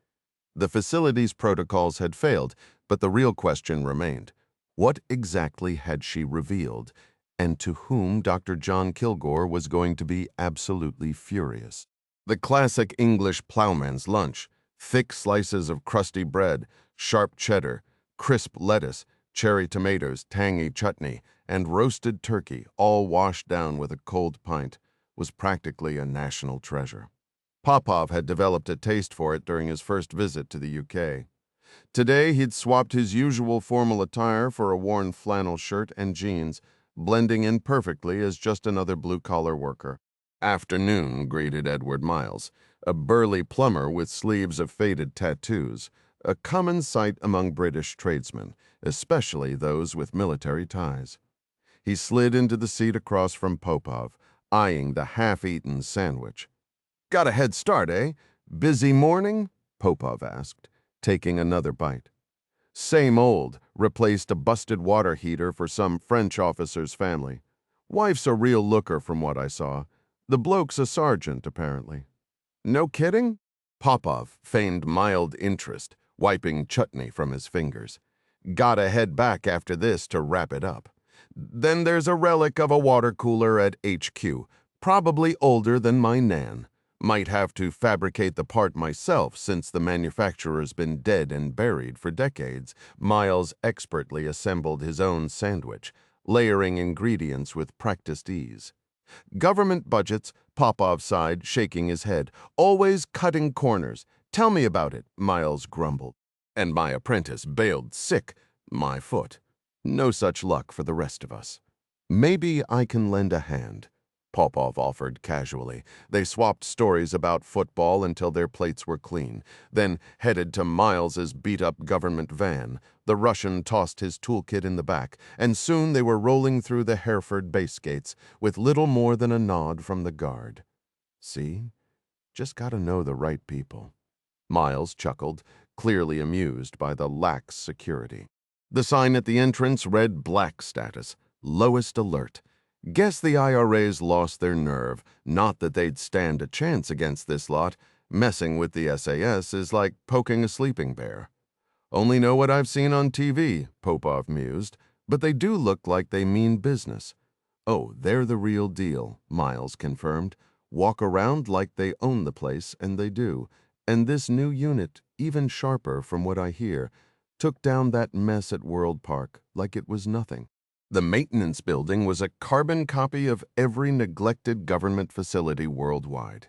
The facility's protocols had failed, but the real question remained. What exactly had she revealed, and to whom Dr. John Kilgore was going to be absolutely furious? The classic English plowman's lunch, thick slices of crusty bread, sharp cheddar, crisp lettuce, cherry tomatoes, tangy chutney, and roasted turkey, all washed down with a cold pint, was practically a national treasure. Popov had developed a taste for it during his first visit to the UK. Today, he'd swapped his usual formal attire for a worn flannel shirt and jeans, blending in perfectly as just another blue-collar worker. "Afternoon," greeted Edward Miles, a burly plumber with sleeves of faded tattoos, a common sight among British tradesmen, especially those with military ties. He slid into the seat across from Popov, eyeing the half-eaten sandwich. "Got a head start, eh? Busy morning?" Popov asked, taking another bite. "Same old," replaced a busted water heater for some French officer's family. "Wife's a real looker from what I saw. The bloke's a sergeant, apparently." "No kidding?" Popov feigned mild interest, wiping chutney from his fingers. "Gotta head back after this to wrap it up. Then there's a relic of a water cooler at HQ, probably older than my Nan. Might have to fabricate the part myself since the manufacturer's been dead and buried for decades." Miles expertly assembled his own sandwich, layering ingredients with practiced ease. "Government budgets," Popov sighed, shaking his head. "Always cutting corners. Tell me about it," Miles grumbled. "And my apprentice bailed sick. My foot. No such luck for the rest of us." "Maybe I can lend a hand," Popov offered casually. They swapped stories about football until their plates were clean, then headed to Miles's beat-up government van. The Russian tossed his toolkit in the back, and soon they were rolling through the Hereford base gates with little more than a nod from the guard. "See? Just gotta know the right people." Miles chuckled, clearly amused by the lax security. The sign at the entrance read "Black Status, Lowest Alert." Guess the IRA's lost their nerve. Not that they'd stand a chance against this lot. Messing with the SAS is like poking a sleeping bear. "Only know what I've seen on TV," Popov mused, "but they do look like they mean business." "Oh, they're the real deal," Miles confirmed. "Walk around like they own the place, and they do. And this new unit, even sharper from what I hear, took down that mess at World Park like it was nothing." The maintenance building was a carbon copy of every neglected government facility worldwide.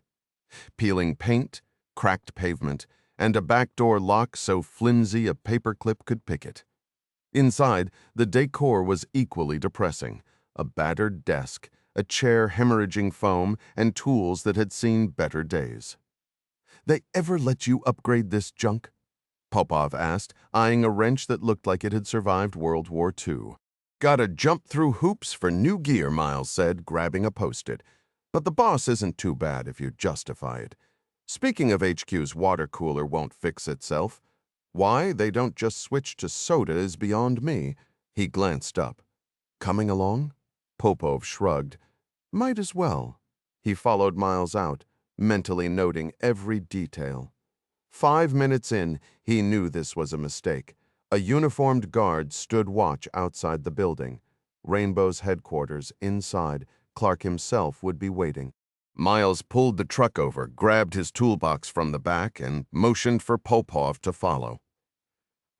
Peeling paint, cracked pavement, and a backdoor lock so flimsy a paperclip could pick it. Inside, the decor was equally depressing. A battered desk, a chair hemorrhaging foam, and tools that had seen better days. "They ever let you upgrade this junk?" Popov asked, eyeing a wrench that looked like it had survived World War II. "Gotta jump through hoops for new gear," Miles said, grabbing a Post-it. "But the boss isn't too bad if you justify it. Speaking of HQ's water cooler won't fix itself. Why they don't just switch to soda is beyond me. He glanced up. Coming along? Popov shrugged. Might as well. He followed Miles out, mentally noting every detail. 5 minutes in, he knew this was a mistake. A uniformed guard stood watch outside the building. Rainbow's headquarters, inside, Clark himself would be waiting. Miles pulled the truck over, grabbed his toolbox from the back, and motioned for Popov to follow.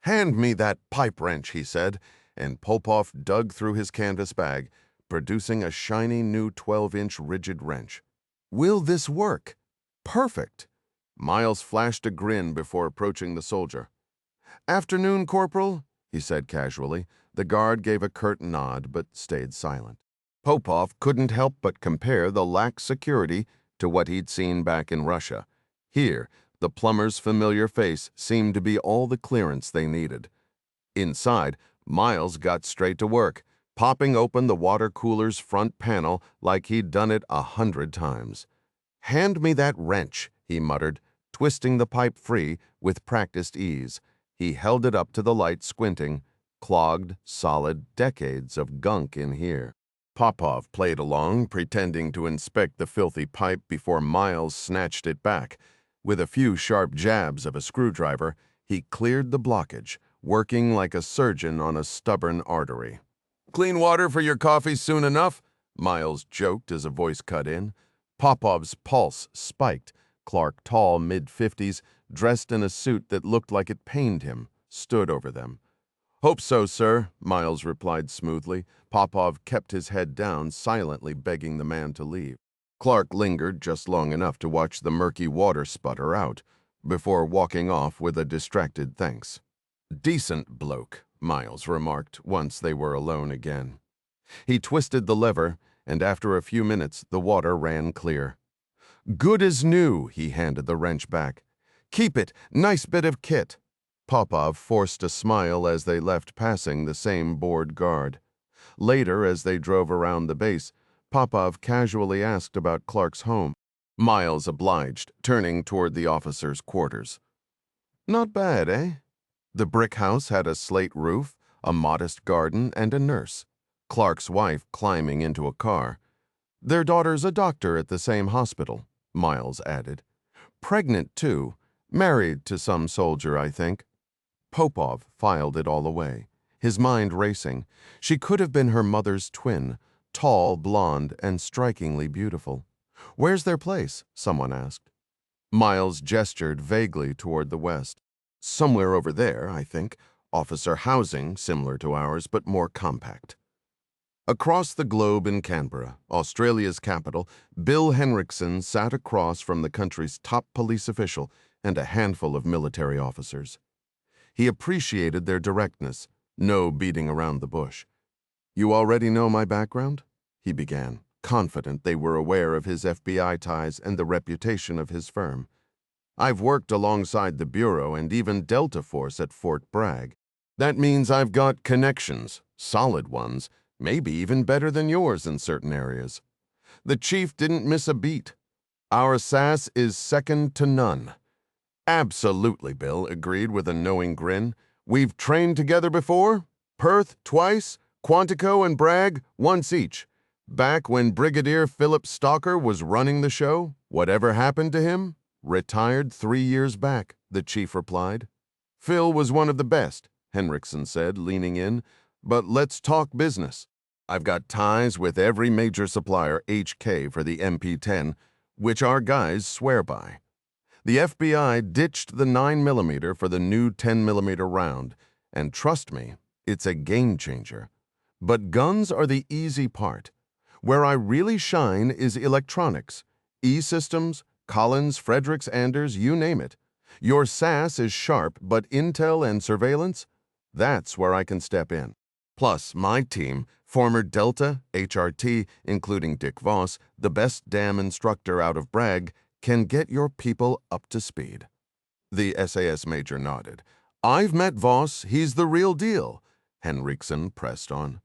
"Hand me that pipe wrench," he said, and Popov dug through his canvas bag, producing a shiny new 12-inch rigid wrench. "Will this work?" "Perfect." Miles flashed a grin before approaching the soldier. "Afternoon, Corporal," he said casually. The guard gave a curt nod, but stayed silent. Popov couldn't help but compare the lax security to what he'd seen back in Russia. Here, the plumber's familiar face seemed to be all the clearance they needed. Inside, Miles got straight to work, popping open the water cooler's front panel like he'd done it 100 times. "Hand me that wrench," he muttered, twisting the pipe free with practiced ease. He held it up to the light, squinting. Clogged, solid, decades of gunk in here. Popov played along, pretending to inspect the filthy pipe before Miles snatched it back. With a few sharp jabs of a screwdriver, he cleared the blockage, working like a surgeon on a stubborn artery. "Clean water for your coffee soon enough?" Miles joked as a voice cut in. Popov's pulse spiked. Clark, tall, mid-50s, dressed in a suit that looked like it pained him, stood over them. "Hope so, sir," Miles replied smoothly. Popov kept his head down, silently begging the man to leave. Clark lingered just long enough to watch the murky water sputter out, before walking off with a distracted thanks. "Decent bloke," Miles remarked once they were alone again. He twisted the lever, and after a few minutes the water ran clear. "Good as new," he handed the wrench back. "Keep it, nice bit of kit." Popov forced a smile as they left, passing the same bored guard. Later, as they drove around the base, Popov casually asked about Clark's home. Miles obliged, turning toward the officers' quarters. "Not bad, eh?" The brick house had a slate roof, a modest garden, and a nurse. Clark's wife climbing into a car. "Their daughter's a doctor at the same hospital," Miles added. "Pregnant, too. Married to some soldier, I think." Popov filed it all away, his mind racing. She could have been her mother's twin, tall, blonde, and strikingly beautiful. "Where's their place?" someone asked. Miles gestured vaguely toward the west. "Somewhere over there, I think. Officer housing, similar to ours, but more compact." Across the globe in Canberra, Australia's capital, Bill Henriksen sat across from the country's top police official and a handful of military officers. He appreciated their directness, no beating around the bush. "You already know my background?" he began, confident they were aware of his FBI ties and the reputation of his firm. "I've worked alongside the Bureau and even Delta Force at Fort Bragg. That means I've got connections, solid ones, maybe even better than yours in certain areas. The chief didn't miss a beat. Our SAS is second to none." "Absolutely," Bill agreed with a knowing grin. "We've trained together before? Perth twice, Quantico and Bragg once each. Back when Brigadier Philip Stalker was running the show. Whatever happened to him?" "Retired 3 years back," the chief replied. "Phil was one of the best," Henriksen said, leaning in. "But let's talk business. I've got ties with every major supplier HK for the MP10, which our guys swear by. The FBI ditched the 9mm for the new 10mm round, and trust me, it's a game changer. But guns are the easy part. Where I really shine is electronics, E-systems, Collins, Fredericks, Anders, you name it. Your SAS is sharp, but intel and surveillance? That's where I can step in. Plus, my team, former Delta, HRT, including Dick Voss, the best damn instructor out of Bragg, can get your people up to speed." The SAS major nodded. "I've met Voss. He's the real deal," Henriksen pressed on.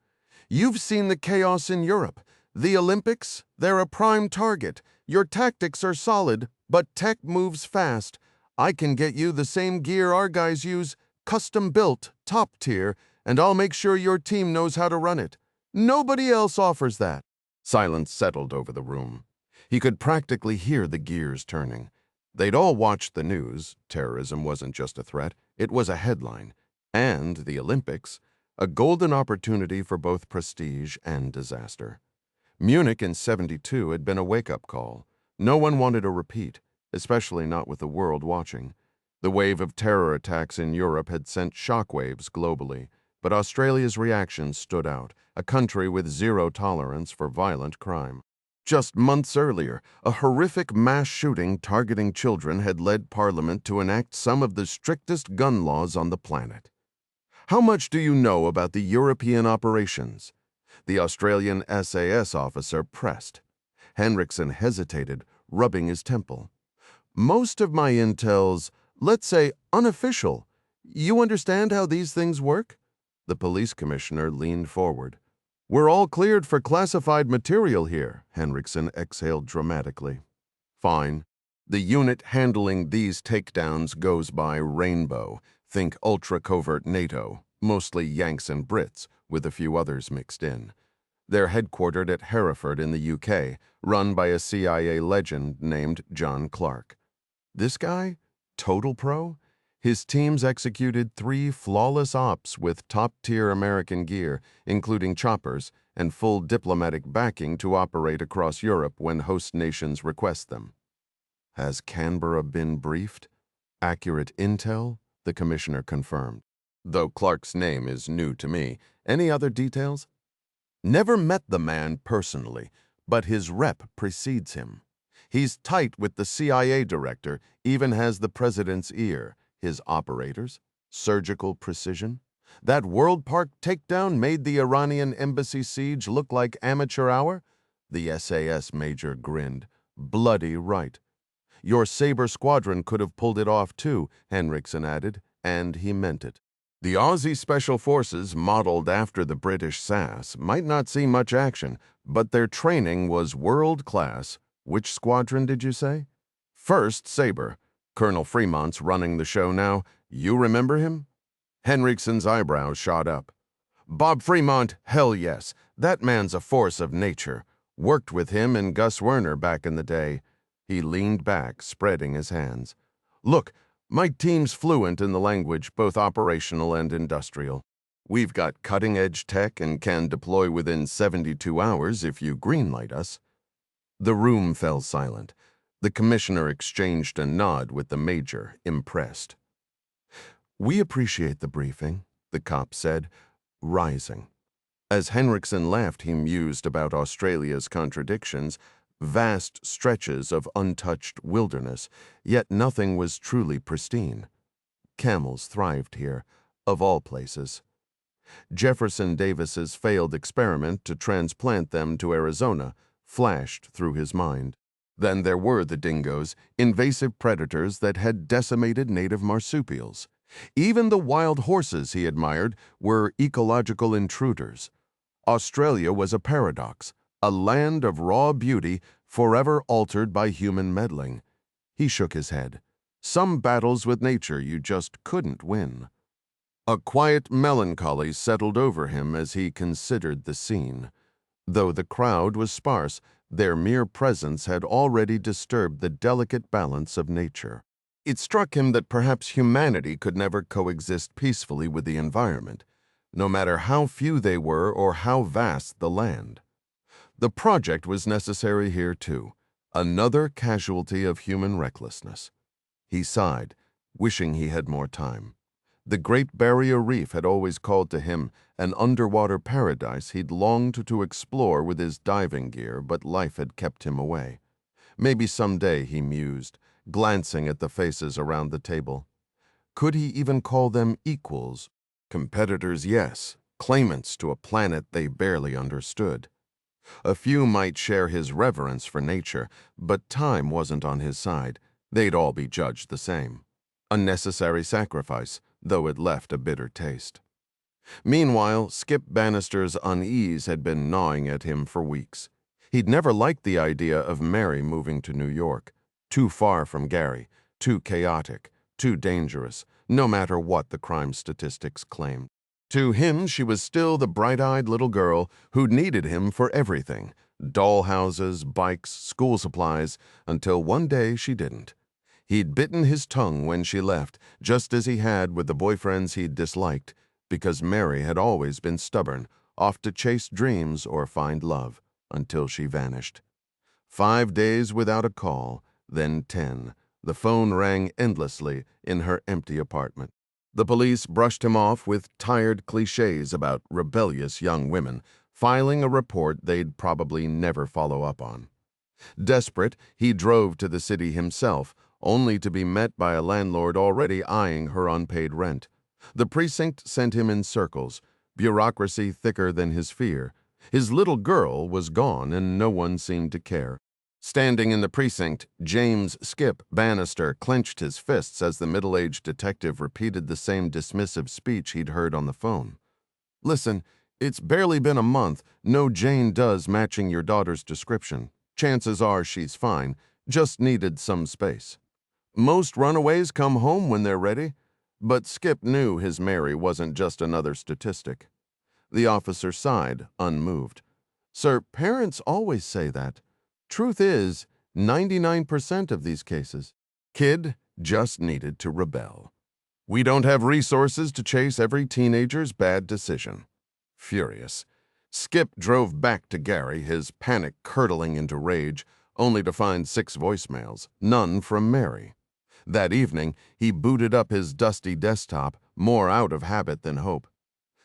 "You've seen the chaos in Europe. The Olympics, they're a prime target. Your tactics are solid, but tech moves fast. I can get you the same gear our guys use, custom-built, top tier, and I'll make sure your team knows how to run it. Nobody else offers that." Silence settled over the room. He could practically hear the gears turning. They'd all watched the news. Terrorism wasn't just a threat, it was a headline. And the Olympics, a golden opportunity for both prestige and disaster. Munich in '72 had been a wake-up call. No one wanted a repeat, especially not with the world watching. The wave of terror attacks in Europe had sent shockwaves globally, but Australia's reaction stood out, a country with zero tolerance for violent crime. Just months earlier, a horrific mass shooting targeting children had led Parliament to enact some of the strictest gun laws on the planet. "How much do you know about the European operations?" The Australian SAS officer pressed. Henriksen hesitated, rubbing his temple. "Most of my intel's, let's say, unofficial. You understand how these things work?" The police commissioner leaned forward. "We're all cleared for classified material here," Henriksen exhaled dramatically. "Fine. The unit handling these takedowns goes by Rainbow. Think ultra-covert NATO, mostly Yanks and Brits, with a few others mixed in. They're headquartered at Hereford in the UK, run by a CIA legend named John Clark. This guy? Total pro? His teams executed 3 flawless ops with top-tier American gear, including choppers, and full diplomatic backing to operate across Europe when host nations request them. Has Canberra been briefed? Accurate intel? The commissioner confirmed. Though Clark's name is new to me. Any other details? Never met the man personally, but his rep precedes him. He's tight with the CIA director, even has the president's ear. His operators, surgical precision. That World Park takedown made the Iranian embassy siege look like amateur hour? The SAS major grinned. Bloody right. Your Sabre squadron could have pulled it off too, Henriksen added, and he meant it. The Aussie Special Forces, modeled after the British SAS, might not see much action, but their training was world-class. Which squadron did you say? First Sabre. Colonel Fremont's running the show now. You remember him? Henriksen's eyebrows shot up. Bob Fremont, hell yes. That man's a force of nature. Worked with him and Gus Werner back in the day. He leaned back, spreading his hands. Look, my team's fluent in the language, both operational and industrial. We've got cutting-edge tech and can deploy within 72 hours if you greenlight us. The room fell silent. The commissioner exchanged a nod with the major, impressed. We appreciate the briefing, the cop said, rising. As Henriksen laughed, he mused about Australia's contradictions, vast stretches of untouched wilderness, yet nothing was truly pristine. Camels thrived here, of all places. Jefferson Davis's failed experiment to transplant them to Arizona flashed through his mind. Then there were the dingoes, invasive predators that had decimated native marsupials. Even the wild horses he admired were ecological intruders. Australia was a paradox, a land of raw beauty forever altered by human meddling. He shook his head. Some battles with nature you just couldn't win. A quiet melancholy settled over him as he considered the scene. Though the crowd was sparse, their mere presence had already disturbed the delicate balance of nature. It struck him that perhaps humanity could never coexist peacefully with the environment, no matter how few they were or how vast the land. The project was necessary here too, another casualty of human recklessness. He sighed, wishing he had more time. The Great Barrier Reef had always called to him, an underwater paradise he'd longed to explore with his diving gear, but life had kept him away. Maybe someday, he mused, glancing at the faces around the table. Could he even call them equals? Competitors, yes. Claimants to a planet they barely understood. A few might share his reverence for nature, but time wasn't on his side. They'd all be judged the same. A necessary sacrifice, though it left a bitter taste. Meanwhile, Skip Bannister's unease had been gnawing at him for weeks. He'd never liked the idea of Mary moving to New York, too far from Gary, too chaotic, too dangerous, no matter what the crime statistics claimed. To him, she was still the bright-eyed little girl who needed him for everything: dollhouses, bikes, school supplies, until one day she didn't. He'd bitten his tongue when she left, just as he had with the boyfriends he'd disliked, because Mary had always been stubborn, off to chase dreams or find love, until she vanished. 5 days without a call, then 10. The phone rang endlessly in her empty apartment. The police brushed him off with tired cliches about rebellious young women, filing a report they'd probably never follow up on. Desperate, he drove to the city himself, only to be met by a landlord already eyeing her unpaid rent. The precinct sent him in circles, bureaucracy thicker than his fear. His little girl was gone and no one seemed to care. Standing in the precinct, James Skip Bannister clenched his fists as the middle-aged detective repeated the same dismissive speech he'd heard on the phone. "Listen, it's barely been a month. No Jane Does matching your daughter's description. Chances are she's fine, just needed some space. Most runaways come home when they're ready." But Skip knew his Mary wasn't just another statistic. The officer sighed, unmoved. "Sir, parents always say that. Truth is, 99% of these cases. Kid just needed to rebel. We don't have resources to chase every teenager's bad decision." Furious, Skip drove back to Gary, his panic curdling into rage, only to find 6 voicemails, none from Mary. That evening, he booted up his dusty desktop, more out of habit than hope.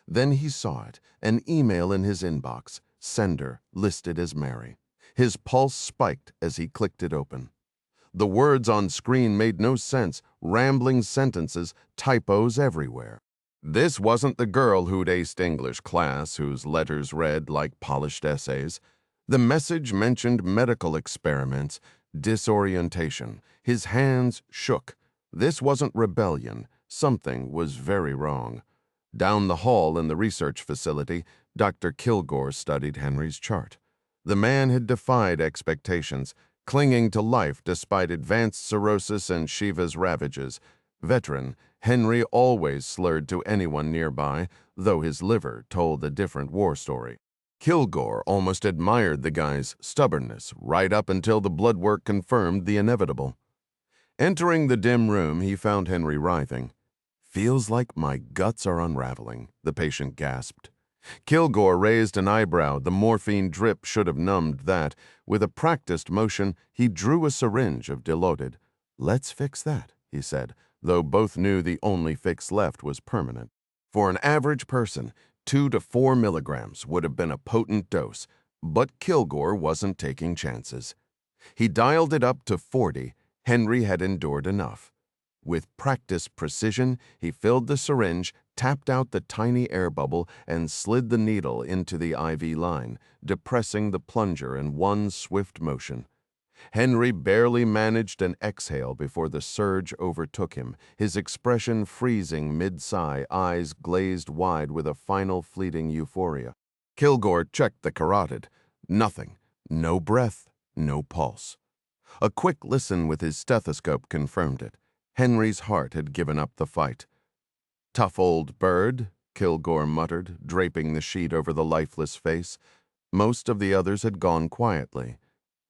Then he saw it, an email in his inbox, sender listed as Mary. His pulse spiked as he clicked it open. The words on screen made no sense, rambling sentences, typos everywhere. This wasn't the girl who'd aced English class, whose letters read like polished essays. The message mentioned medical experiments, disorientation. His hands shook. This wasn't rebellion. Something was very wrong. Down the hall in the research facility, Dr. Kilgore studied Henry's chart. The man had defied expectations, clinging to life despite advanced cirrhosis and Shiva's ravages. Veteran, Henry always slurred to anyone nearby, though his liver told a different war story. Kilgore almost admired the guy's stubbornness, right up until the blood work confirmed the inevitable. Entering the dim room, he found Henry writhing. "Feels like my guts are unraveling," the patient gasped. Kilgore raised an eyebrow. The morphine drip should have numbed that. With a practiced motion, he drew a syringe of Dilaudid. "Let's fix that," he said, though both knew the only fix left was permanent. For an average person, 2 to 4 milligrams would have been a potent dose, but Kilgore wasn't taking chances. He dialed it up to 40. Henry had endured enough. With practiced precision, he filled the syringe, tapped out the tiny air bubble, and slid the needle into the IV line, depressing the plunger in one swift motion. Henry barely managed an exhale before the surge overtook him, his expression freezing mid-sigh, eyes glazed wide with a final fleeting euphoria. Kilgore checked the carotid. Nothing. No breath, no pulse. A quick listen with his stethoscope confirmed it. Henry's heart had given up the fight. "Tough old bird," Kilgore muttered, draping the sheet over the lifeless face. Most of the others had gone quietly.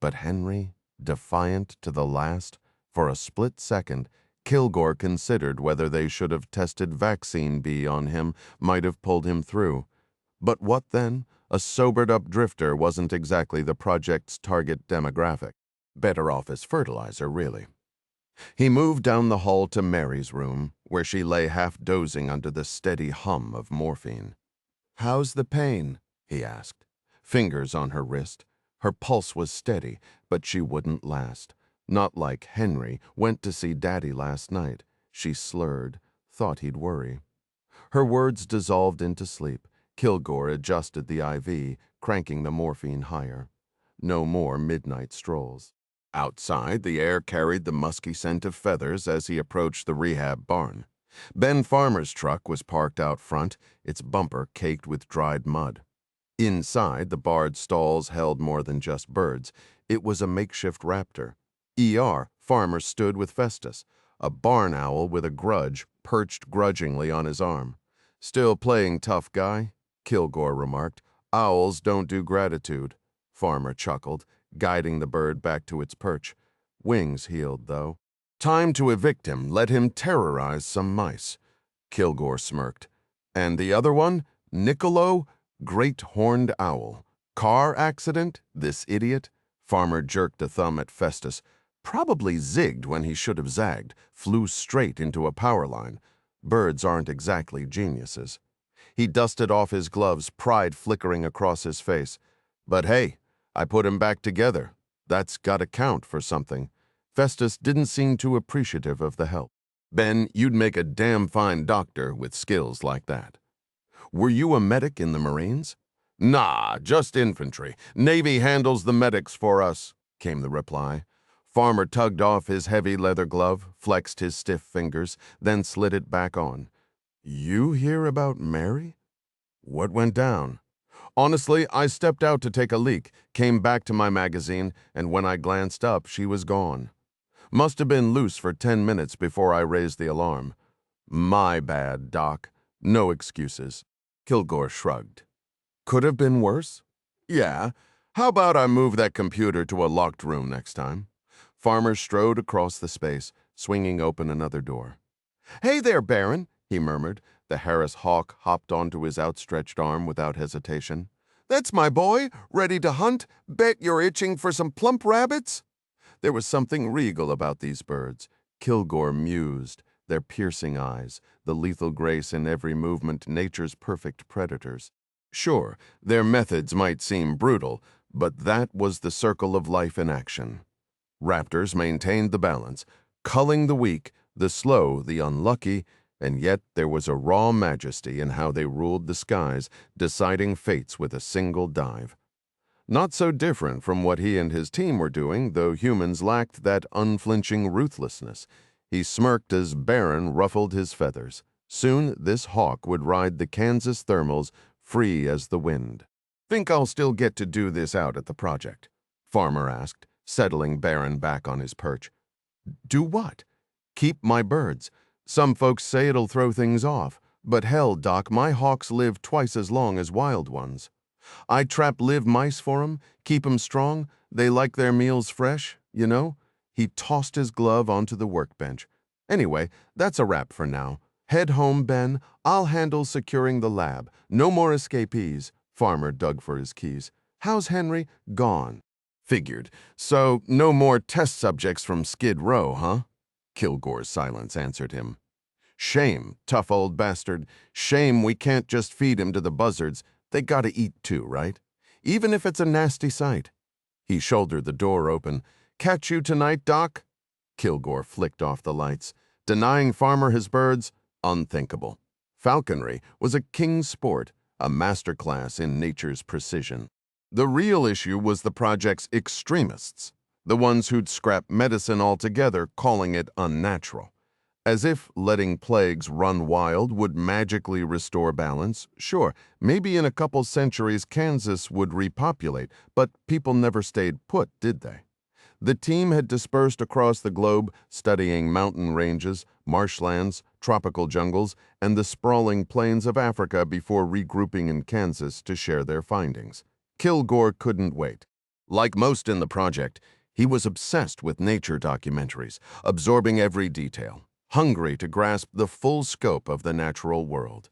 But Henry, defiant to the last, for a split second, Kilgore considered whether they should have tested vaccine B on him, might have pulled him through. But what then? A sobered-up drifter wasn't exactly the project's target demographic. Better off as fertilizer, really. He moved down the hall to Mary's room, where she lay half dozing under the steady hum of morphine. "How's the pain?" he asked. Fingers on her wrist. Her pulse was steady, but she wouldn't last. Not like Henry, went to see Daddy last night. She slurred, thought he'd worry. Her words dissolved into sleep. Kilgore adjusted the IV, cranking the morphine higher. No more midnight strolls. Outside, the air carried the musky scent of feathers as he approached the rehab barn. Ben Farmer's truck was parked out front, its bumper caked with dried mud. Inside, the barred stalls held more than just birds. It was a makeshift raptor. ER Farmer stood with Festus, a barn owl with a grudge perched grudgingly on his arm. "Still playing tough guy?" Kilgore remarked. "Owls don't do gratitude." Farmer chuckled, guiding the bird back to its perch. Wings healed, though. "Time to evict him, let him terrorize some mice." Kilgore smirked. "And the other one? Niccolo? Great horned owl. Car accident? This idiot?" Farmer jerked a thumb at Festus. "Probably zigged when he should have zagged, flew straight into a power line. Birds aren't exactly geniuses." He dusted off his gloves, pride flickering across his face. "But hey, I put him back together. That's gotta count for something." Festus didn't seem too appreciative of the help. "Ben, you'd make a damn fine doctor with skills like that." "Were you a medic in the Marines?" "Nah, just infantry. Navy handles the medics for us," came the reply. Farmer tugged off his heavy leather glove, flexed his stiff fingers, then slid it back on. "You hear about Mary? What went down?" "Honestly, I stepped out to take a leak, came back to my magazine, and when I glanced up, she was gone. Must have been loose for 10 minutes before I raised the alarm. My bad, Doc. No excuses." Kilgore shrugged. "Could have been worse?" "Yeah. How about I move that computer to a locked room next time?" Farmer strode across the space, swinging open another door. "Hey there, Baron," he murmured. The Harris hawk hopped onto his outstretched arm without hesitation. "That's my boy, ready to hunt. Bet you're itching for some plump rabbits?" There was something regal about these birds. Kilgore mused, their piercing eyes, the lethal grace in every movement, nature's perfect predators. Sure, their methods might seem brutal, but that was the circle of life in action. Raptors maintained the balance, culling the weak, the slow, the unlucky, and yet there was a raw majesty in how they ruled the skies, deciding fates with a single dive. Not so different from what he and his team were doing, though humans lacked that unflinching ruthlessness. He smirked as Baron ruffled his feathers. Soon this hawk would ride the Kansas thermals free as the wind. "Think I'll still get to do this out at the project?" Farmer asked, settling Baron back on his perch. "Do what?" "Keep my birds. Some folks say it'll throw things off, but hell, Doc, my hawks live twice as long as wild ones. I trap live mice for 'em, keep 'em strong, they like their meals fresh, you know?" He tossed his glove onto the workbench. "Anyway, that's a wrap for now. Head home, Ben. I'll handle securing the lab. No more escapees." Farmer dug for his keys. "How's Henry?" "Gone." "Figured. So, no more test subjects from Skid Row, huh?" Kilgore's silence answered him. "Shame, tough old bastard. Shame we can't just feed him to the buzzards. They gotta eat too, right? Even if it's a nasty sight." He shouldered the door open. "Catch you tonight, Doc?" Kilgore flicked off the lights. Denying Farmer his birds? Unthinkable. Falconry was a king's sport, a masterclass in nature's precision. The real issue was the project's extremists, the ones who'd scrap medicine altogether, calling it unnatural. As if letting plagues run wild would magically restore balance. Sure, maybe in a couple centuries Kansas would repopulate, but people never stayed put, did they? The team had dispersed across the globe, studying mountain ranges, marshlands, tropical jungles, and the sprawling plains of Africa before regrouping in Kansas to share their findings. Kilgore couldn't wait. Like most in the project, he was obsessed with nature documentaries, absorbing every detail, hungry to grasp the full scope of the natural world.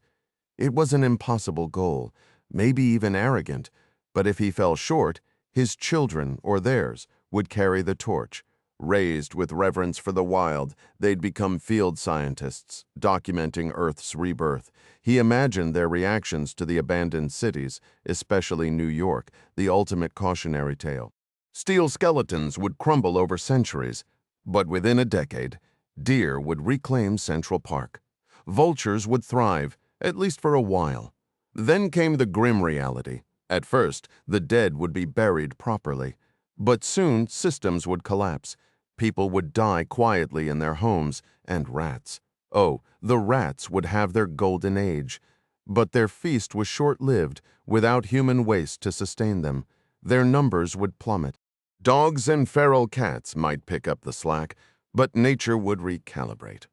It was an impossible goal, maybe even arrogant, but if he fell short, his children or theirs would carry the torch. Raised with reverence for the wild, they'd become field scientists, documenting Earth's rebirth. He imagined their reactions to the abandoned cities, especially New York, the ultimate cautionary tale. Steel skeletons would crumble over centuries, but within a decade, deer would reclaim Central Park. Vultures would thrive, at least for a while. Then came the grim reality. At first, the dead would be buried properly. But soon, systems would collapse. People would die quietly in their homes, and rats. Oh, the rats would have their golden age. But their feast was short-lived, without human waste to sustain them. Their numbers would plummet. Dogs and feral cats might pick up the slack, but nature would recalibrate.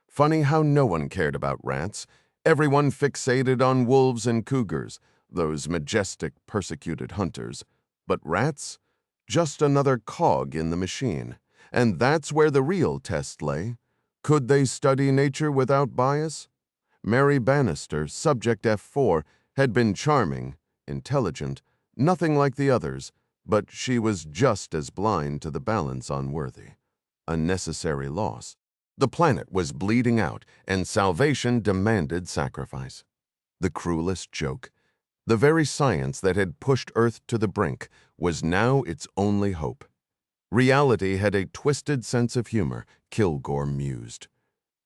Funny how no one cared about rats. Everyone fixated on wolves and cougars, those majestic, persecuted hunters. But rats? Just another cog in the machine. And that's where the real test lay. Could they study nature without bias? Mary Bannister, Subject F4, had been charming, intelligent, nothing like the others, but she was just as blind to the balance unworthy. A necessary loss. The planet was bleeding out, and salvation demanded sacrifice. The cruelest joke. The very science that had pushed Earth to the brink was now its only hope. Reality had a twisted sense of humor, Kilgore mused.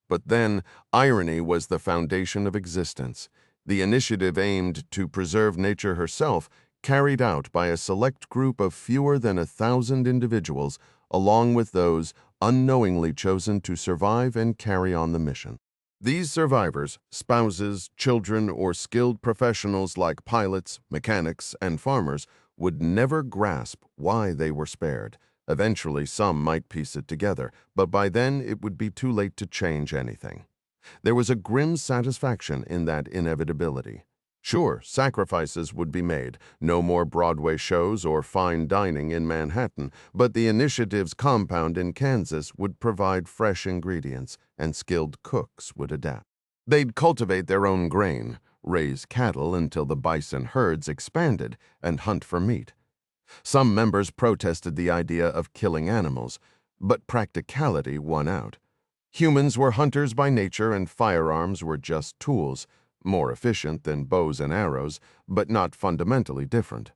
But then, irony was the foundation of existence. The initiative aimed to preserve nature herself, carried out by a select group of fewer than 1,000 individuals, along with those unknowingly chosen to survive and carry on the mission. These survivors, spouses, children, or skilled professionals like pilots, mechanics, and farmers, would never grasp why they were spared. Eventually, some might piece it together, but by then it would be too late to change anything. There was a grim satisfaction in that inevitability. Sure, sacrifices would be made, no more Broadway shows or fine dining in Manhattan, but the initiative's compound in Kansas would provide fresh ingredients, and skilled cooks would adapt. They'd cultivate their own grain, raise cattle until the bison herds expanded, and hunt for meat. Some members protested the idea of killing animals, but practicality won out. Humans were hunters by nature, and firearms were just tools, more efficient than bows and arrows, but not fundamentally different.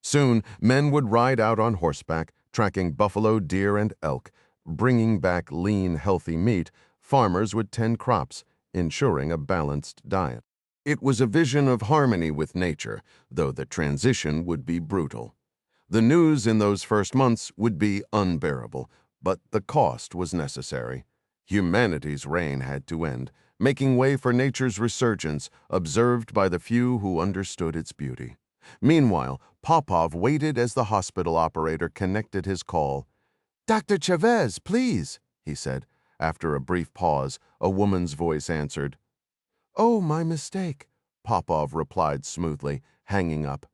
Soon, men would ride out on horseback, tracking buffalo, deer, and elk. Bringing back lean, healthy meat, farmers would tend crops, ensuring a balanced diet. It was a vision of harmony with nature, though the transition would be brutal. The news in those first months would be unbearable, but the cost was necessary. Humanity's reign had to end, making way for nature's resurgence, observed by the few who understood its beauty. Meanwhile, Popov waited as the hospital operator connected his call. "Dr. Chavez, please," he said. After a brief pause, a woman's voice answered. "Oh, my mistake," Popov replied smoothly, hanging up.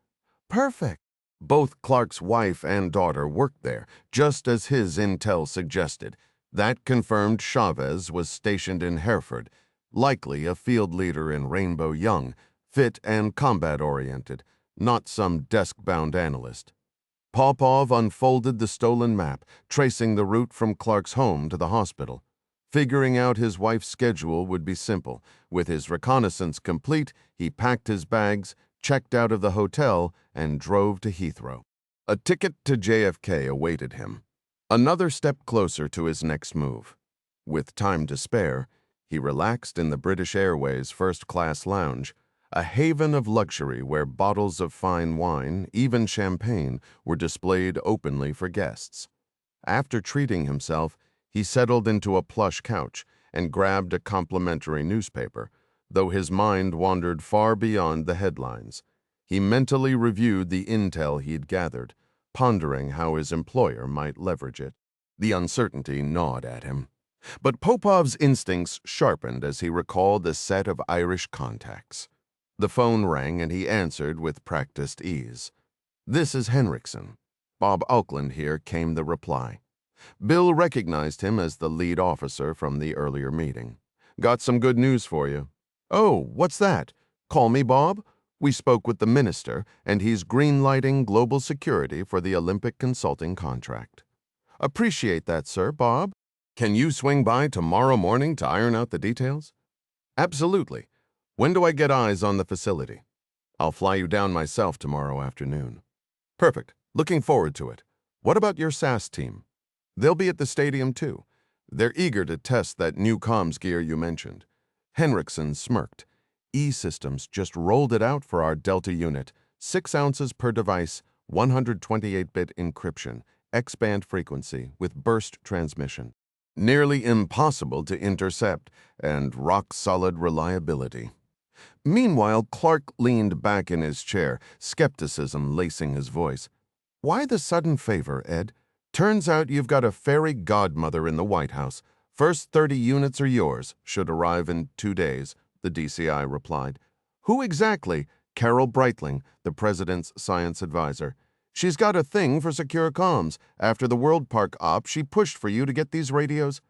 "Perfect." Both Clark's wife and daughter worked there, just as his intel suggested. That confirmed Chavez was stationed in Hereford, likely a field leader in Rainbow Young, fit and combat-oriented, not some desk-bound analyst. Popov unfolded the stolen map, tracing the route from Clark's home to the hospital. Figuring out his wife's schedule would be simple. With his reconnaissance complete, he packed his bags, checked out of the hotel, and drove to Heathrow. A ticket to JFK awaited him. Another step closer to his next move. With time to spare, he relaxed in the British Airways first-class lounge, a haven of luxury where bottles of fine wine, even champagne, were displayed openly for guests. After treating himself, he settled into a plush couch and grabbed a complimentary newspaper, though his mind wandered far beyond the headlines. He mentally reviewed the intel he'd gathered, pondering how his employer might leverage it. The uncertainty gnawed at him. But Popov's instincts sharpened as he recalled the set of Irish contacts. The phone rang and he answered with practiced ease. "This is Henriksen. Bob Auckland here," came the reply. Bill recognized him as the lead officer from the earlier meeting. "Got some good news for you." "Oh, what's that? Call me Bob?" We spoke with the minister, and he's green-lighting global security for the Olympic consulting contract. "Appreciate that, sir, Bob. Can you swing by tomorrow morning to iron out the details?" "Absolutely. When do I get eyes on the facility?" "I'll fly you down myself tomorrow afternoon." "Perfect. Looking forward to it. What about your SAS team?" "They'll be at the stadium, too. They're eager to test that new comms gear you mentioned." Henriksen smirked. "E-Systems just rolled it out for our Delta unit. 6 ounces per device, 128-bit encryption, X-band frequency with burst transmission. Nearly impossible to intercept, and rock-solid reliability." Meanwhile, Clark leaned back in his chair, skepticism lacing his voice. Why the sudden favor, Ed? Turns out you've got a fairy godmother in the White House. First 30 units are yours, should arrive in 2 days, the DCI replied. Who exactly? Carol Breitling, the president's science advisor. She's got a thing for secure comms. After the World Park op, she pushed for you to get these radios.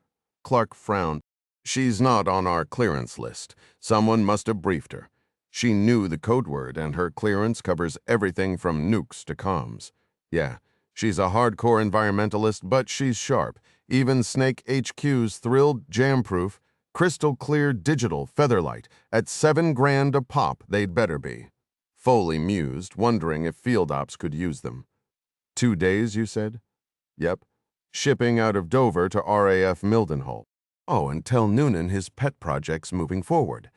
Clark frowned. She's not on our clearance list. Someone must have briefed her. She knew the code word, and her clearance covers everything from nukes to comms. Yeah, she's a hardcore environmentalist, but she's sharp. Even Snake HQ's thrilled, jam-proof, crystal-clear digital featherlight. At $7,000 a pop, they'd better be. Foley mused, wondering if field ops could use them. 2 days, you said? Yep. Shipping out of Dover to RAF Mildenhall. Oh, and tell Noonan his pet project's moving forward.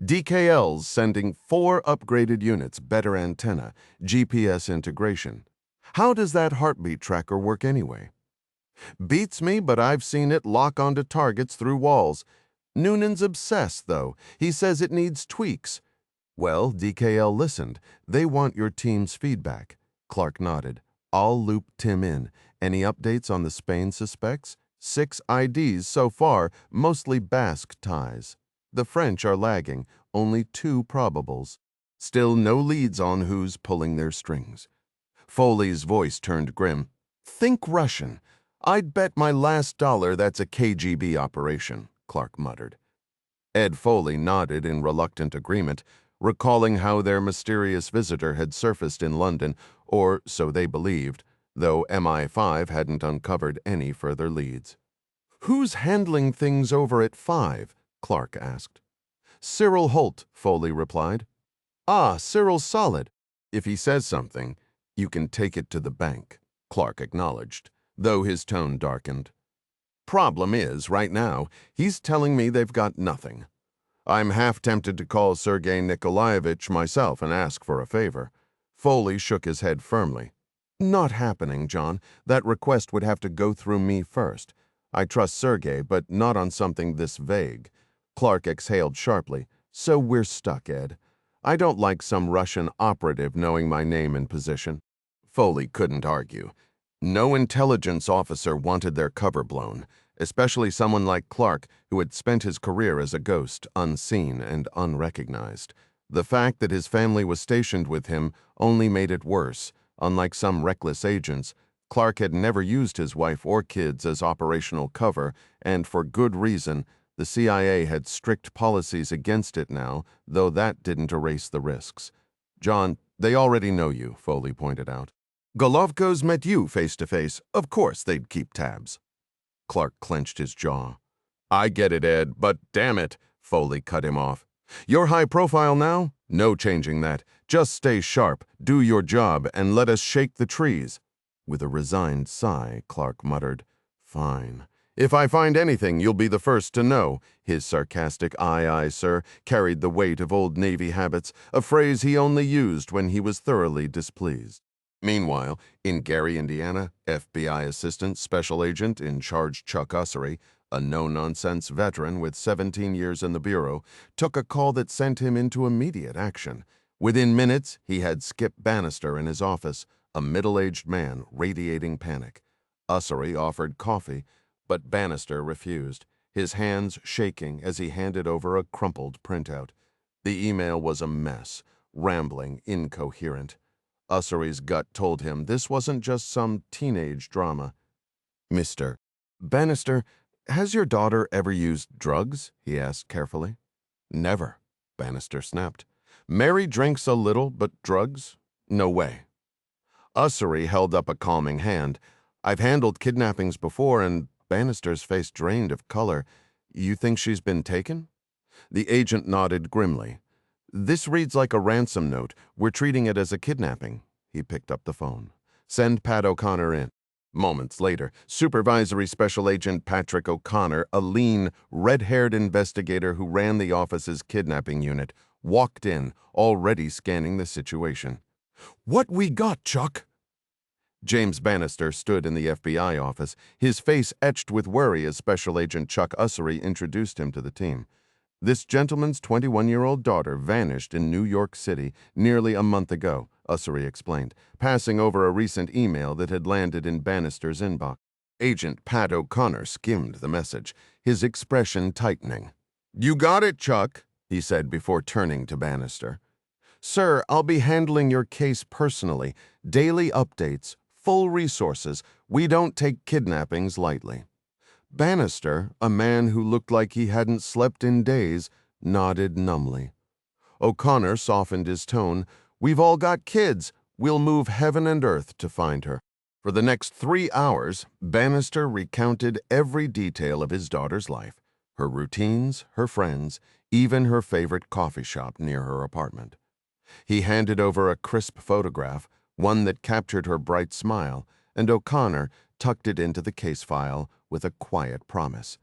DKL's sending 4 upgraded units, better antenna, GPS integration. How does that heartbeat tracker work anyway? Beats me, but I've seen it lock onto targets through walls. Noonan's obsessed, though. He says it needs tweaks. Well, DKL listened. They want your team's feedback. Clark nodded. I'll loop Tim in. Any updates on the Spain suspects? 6 IDs so far, mostly Basque ties. The French are lagging, only 2 probables. Still no leads on who's pulling their strings. Foley's voice turned grim. Think Russian. I'd bet my last dollar that's a KGB operation, Clark muttered. Ed Foley nodded in reluctant agreement, recalling how their mysterious visitor had surfaced in London, or so they believed, though MI5 hadn't uncovered any further leads. Who's handling things over at 5? Clark asked. Cyril Holt, Foley replied. Ah, Cyril's solid. If he says something, you can take it to the bank, Clark acknowledged, though his tone darkened. Problem is, right now, he's telling me they've got nothing. I'm half tempted to call Sergei Nikolaevich myself and ask for a favor. Foley shook his head firmly. Not happening, John. That request would have to go through me first. I trust Sergei, but not on something this vague. Clark exhaled sharply. So we're stuck, Ed. I don't like some Russian operative knowing my name and position. Foley couldn't argue. No intelligence officer wanted their cover blown, especially someone like Clark, who had spent his career as a ghost, unseen and unrecognized. The fact that his family was stationed with him only made it worse. Unlike some reckless agents, Clark had never used his wife or kids as operational cover, and for good reason. The CIA had strict policies against it now, though that didn't erase the risks. John, they already know you, Foley pointed out. Golovko's met you face to face. Of course they'd keep tabs. Clark clenched his jaw. I get it, Ed, but damn it, Foley cut him off. You're high profile now? No changing that. Just stay sharp, do your job, and let us shake the trees. With a resigned sigh, Clark muttered, Fine. If I find anything, you'll be the first to know. His sarcastic aye, sir, carried the weight of old Navy habits, a phrase he only used when he was thoroughly displeased. Meanwhile, in Gary, Indiana, FBI Assistant Special Agent in charge Chuck Ussery, a no-nonsense veteran with 17 years in the Bureau, took a call that sent him into immediate action. Within minutes, he had Skip Bannister in his office, a middle-aged man radiating panic. Ussery offered coffee, but Bannister refused, his hands shaking as he handed over a crumpled printout. The email was a mess, rambling, incoherent. Ussery's gut told him this wasn't just some teenage drama. Mr. Bannister, has your daughter ever used drugs? He asked carefully. Never, Bannister snapped. Mary drinks a little, but drugs? No way. Ussery held up a calming hand. I've handled kidnappings before, and Bannister's face drained of color. You think she's been taken? The agent nodded grimly. This reads like a ransom note. We're treating it as a kidnapping. He picked up the phone. Send Pat O'Connor in. Moments later, Supervisory Special Agent Patrick O'Connor, a lean, red-haired investigator who ran the office's kidnapping unit, walked in, already scanning the situation. What we got, Chuck? James Bannister stood in the FBI office, his face etched with worry as Special Agent Chuck Ussery introduced him to the team. This gentleman's 21-year-old daughter vanished in New York City nearly a month ago, Ussery explained, passing over a recent email that had landed in Bannister's inbox. Agent Pat O'Connor skimmed the message, his expression tightening. "You got it, Chuck," he said before turning to Bannister. "Sir, I'll be handling your case personally. Daily updates, full resources. We don't take kidnappings lightly." Bannister, a man who looked like he hadn't slept in days, nodded numbly. O'Connor softened his tone. "We've all got kids. We'll move heaven and earth to find her." For the next 3 hours, Bannister recounted every detail of his daughter's life, her routines, her friends, even her favorite coffee shop near her apartment. He handed over a crisp photograph, one that captured her bright smile, and O'Connor tucked it into the case file with a quiet promise.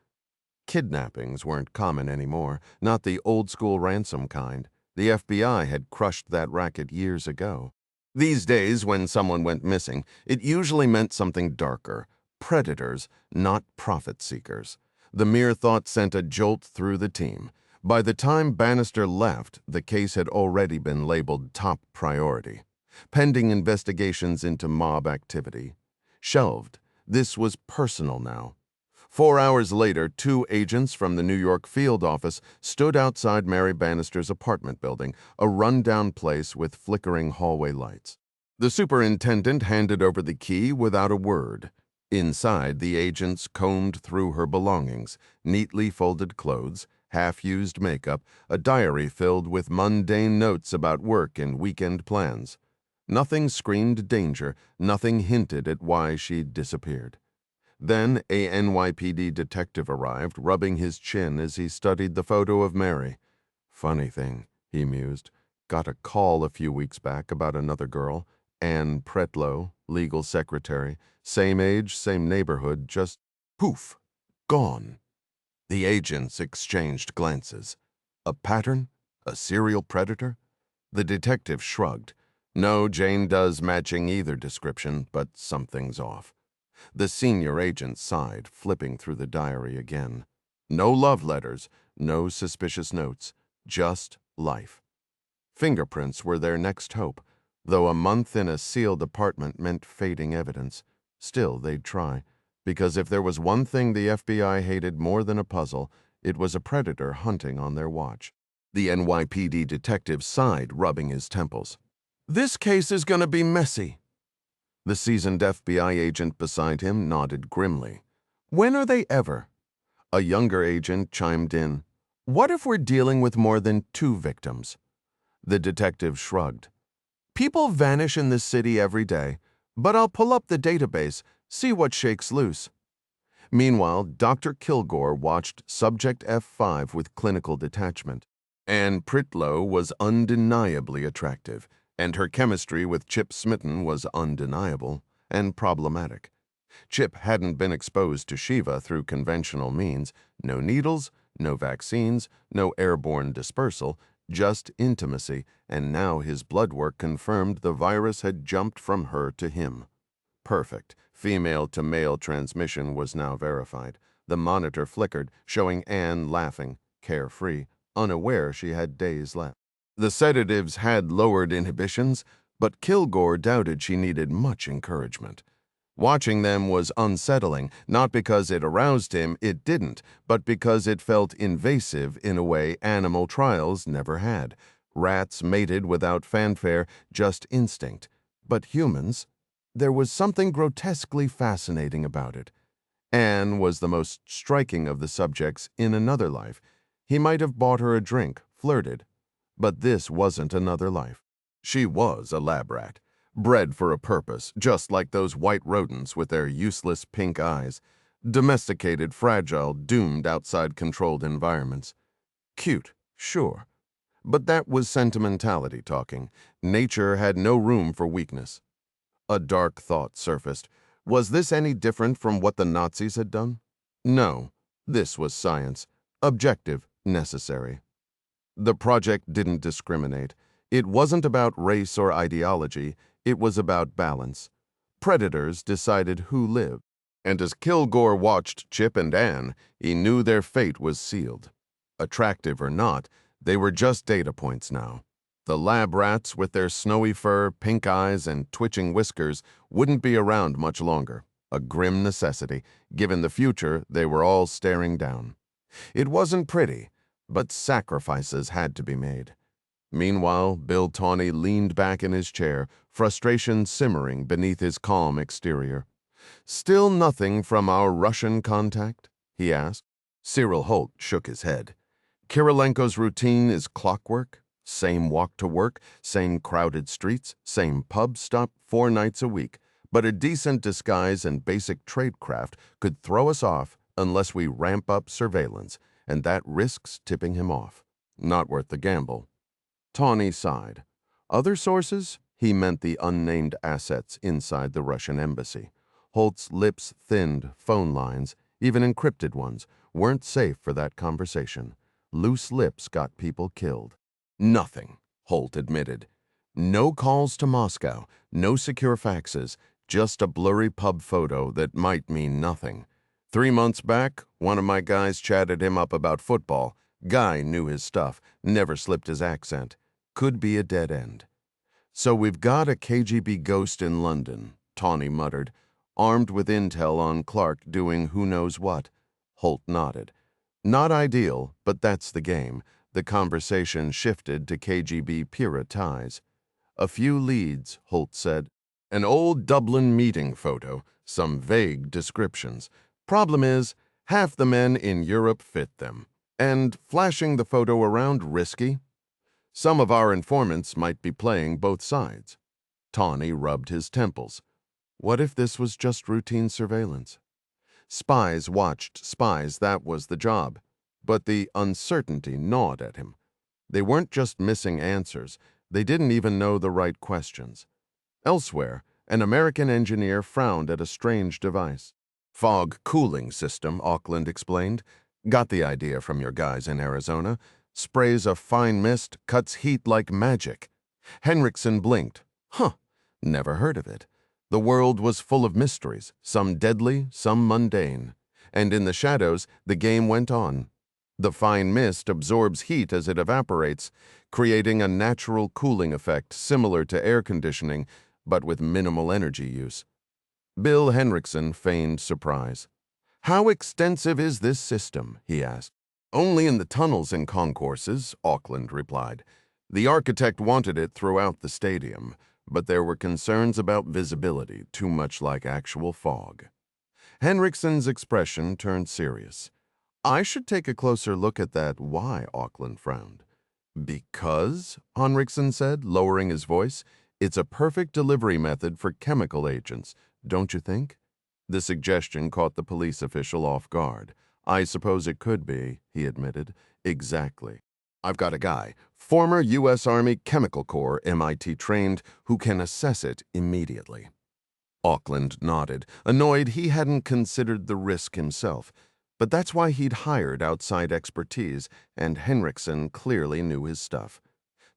Kidnappings weren't common anymore, not the old-school ransom kind. The FBI had crushed that racket years ago. These days, when someone went missing, it usually meant something darker. Predators, not profit-seekers. The mere thought sent a jolt through the team. By the time Bannister left, the case had already been labeled top priority. Pending investigations into mob activity. Shelved. This was personal now. 4 hours later, 2 agents from the New York field office stood outside Mary Bannister's apartment building, a run-down place with flickering hallway lights. The superintendent handed over the key without a word. Inside, the agents combed through her belongings, neatly folded clothes, half-used makeup, a diary filled with mundane notes about work and weekend plans. Nothing screamed danger, nothing hinted at why she'd disappeared. Then a NYPD detective arrived, rubbing his chin as he studied the photo of Mary. Funny thing, he mused. Got a call a few weeks back about another girl, Anne Pretlow, legal secretary, same age, same neighborhood, just poof, gone. The agents exchanged glances. A pattern? A serial predator? The detective shrugged. No, Jane does matching either description, but something's off. The senior agent sighed, flipping through the diary again. No love letters, no suspicious notes, just life. Fingerprints were their next hope, though a month in a sealed apartment meant fading evidence. Still, they'd try, because if there was one thing the FBI hated more than a puzzle, it was a predator hunting on their watch. The NYPD detective sighed, rubbing his temples. "This case is going to be messy." The seasoned FBI agent beside him nodded grimly. "When are they ever?" A younger agent chimed in. "What if we're dealing with more than 2 victims?" The detective shrugged. "People vanish in this city every day, but I'll pull up the database, see what shakes loose." Meanwhile, Dr. Kilgore watched Subject F5 with clinical detachment. Anne Pretlow was undeniably attractive, and her chemistry with Chip Smitten was undeniable and problematic. Chip hadn't been exposed to Shiva through conventional means. No needles, no vaccines, no airborne dispersal, just intimacy, and now his blood work confirmed the virus had jumped from her to him. Perfect. Female-to-male transmission was now verified. The monitor flickered, showing Anne laughing, carefree, unaware she had days left. The sedatives had lowered inhibitions, but Kilgore doubted she needed much encouragement. Watching them was unsettling, not because it aroused him, it didn't, but because it felt invasive in a way animal trials never had. Rats mated without fanfare, just instinct. But humans? There was something grotesquely fascinating about it. Anne was the most striking of the subjects in another life. He might have bought her a drink, flirted. But this wasn't another life. She was a lab rat, bred for a purpose, just like those white rodents with their useless pink eyes. Domesticated, fragile, doomed outside controlled environments. Cute, sure. But that was sentimentality talking. Nature had no room for weakness. A dark thought surfaced. Was this any different from what the Nazis had done? No. This was science. Objective, necessary. The project didn't discriminate. It wasn't about race or ideology. It was about balance. Predators decided who lived. And as Kilgore watched Chip and Anne, he knew their fate was sealed. Attractive or not, they were just data points now. The lab rats with their snowy fur, pink eyes, and twitching whiskers wouldn't be around much longer, a grim necessity, given the future they were all staring down. It wasn't pretty, but sacrifices had to be made. Meanwhile, Bill Tawney leaned back in his chair, frustration simmering beneath his calm exterior. "Still nothing from our Russian contact?" he asked. Cyril Holt shook his head. "Kirilenko's routine is clockwork. Same walk to work, same crowded streets, same pub stop 4 nights a week. But a decent disguise and basic tradecraft could throw us off unless we ramp up surveillance, and that risks tipping him off. Not worth the gamble." Tawney sighed. Other sources? He meant the unnamed assets inside the Russian embassy. Holt's lips thinned. Phone lines, even encrypted ones, weren't safe for that conversation. Loose lips got people killed. "Nothing," Holt admitted. "No calls to Moscow, no secure faxes, just a blurry pub photo that might mean nothing. 3 months back, one of my guys chatted him up about football. Guy knew his stuff, never slipped his accent. Could be a dead end." "So we've got a KGB ghost in London," Tawney muttered, "armed with intel on Clark doing who knows what." Holt nodded. "Not ideal, but that's the game." The conversation shifted to KGB Pira ties. "A few leads," Holt said. "An old Dublin meeting photo, some vague descriptions. Problem is, half the men in Europe fit them. And flashing the photo around risky. Some of our informants might be playing both sides." Tawney rubbed his temples. What if this was just routine surveillance? Spies watched spies, that was the job. But the uncertainty gnawed at him. They weren't just missing answers, they didn't even know the right questions. Elsewhere, an American engineer frowned at a strange device. "Fog cooling system," Auckland explained. "Got the idea from your guys in Arizona. Sprays a fine mist, cuts heat like magic." Henriksen blinked. "Huh, never heard of it." The world was full of mysteries, some deadly, some mundane. And in the shadows, the game went on. The fine mist absorbs heat as it evaporates, creating a natural cooling effect similar to air conditioning, but with minimal energy use. Bill Henriksen feigned surprise. "How extensive is this system?" he asked. "Only in the tunnels and concourses," Auckland replied. "The architect wanted it throughout the stadium, but there were concerns about visibility, too much like actual fog." Henriksen's expression turned serious. "I should take a closer look at that." "Why?" Auckland frowned. "Because," Henriksen said, lowering his voice, "it's a perfect delivery method for chemical agents, don't you think?" The suggestion caught the police official off guard. "I suppose it could be," he admitted. "Exactly. I've got a guy, former U.S. Army Chemical Corps, MIT trained, who can assess it immediately." Auckland nodded, annoyed he hadn't considered the risk himself. But that's why he'd hired outside expertise, and Henriksen clearly knew his stuff.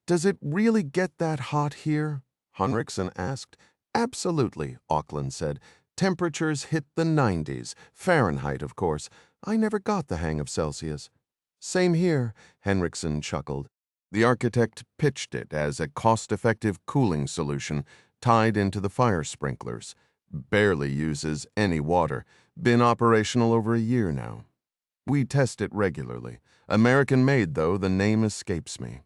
"Does it really get that hot here?" Henriksen asked. "Absolutely," Auckland said. "Temperatures hit the 90s. Fahrenheit, of course. I never got the hang of Celsius." "Same here," Henriksen chuckled. The architect pitched it as a cost-effective cooling solution tied into the fire sprinklers. Barely uses any water. Been operational over a year now. We test it regularly. American-made, though, the name escapes me.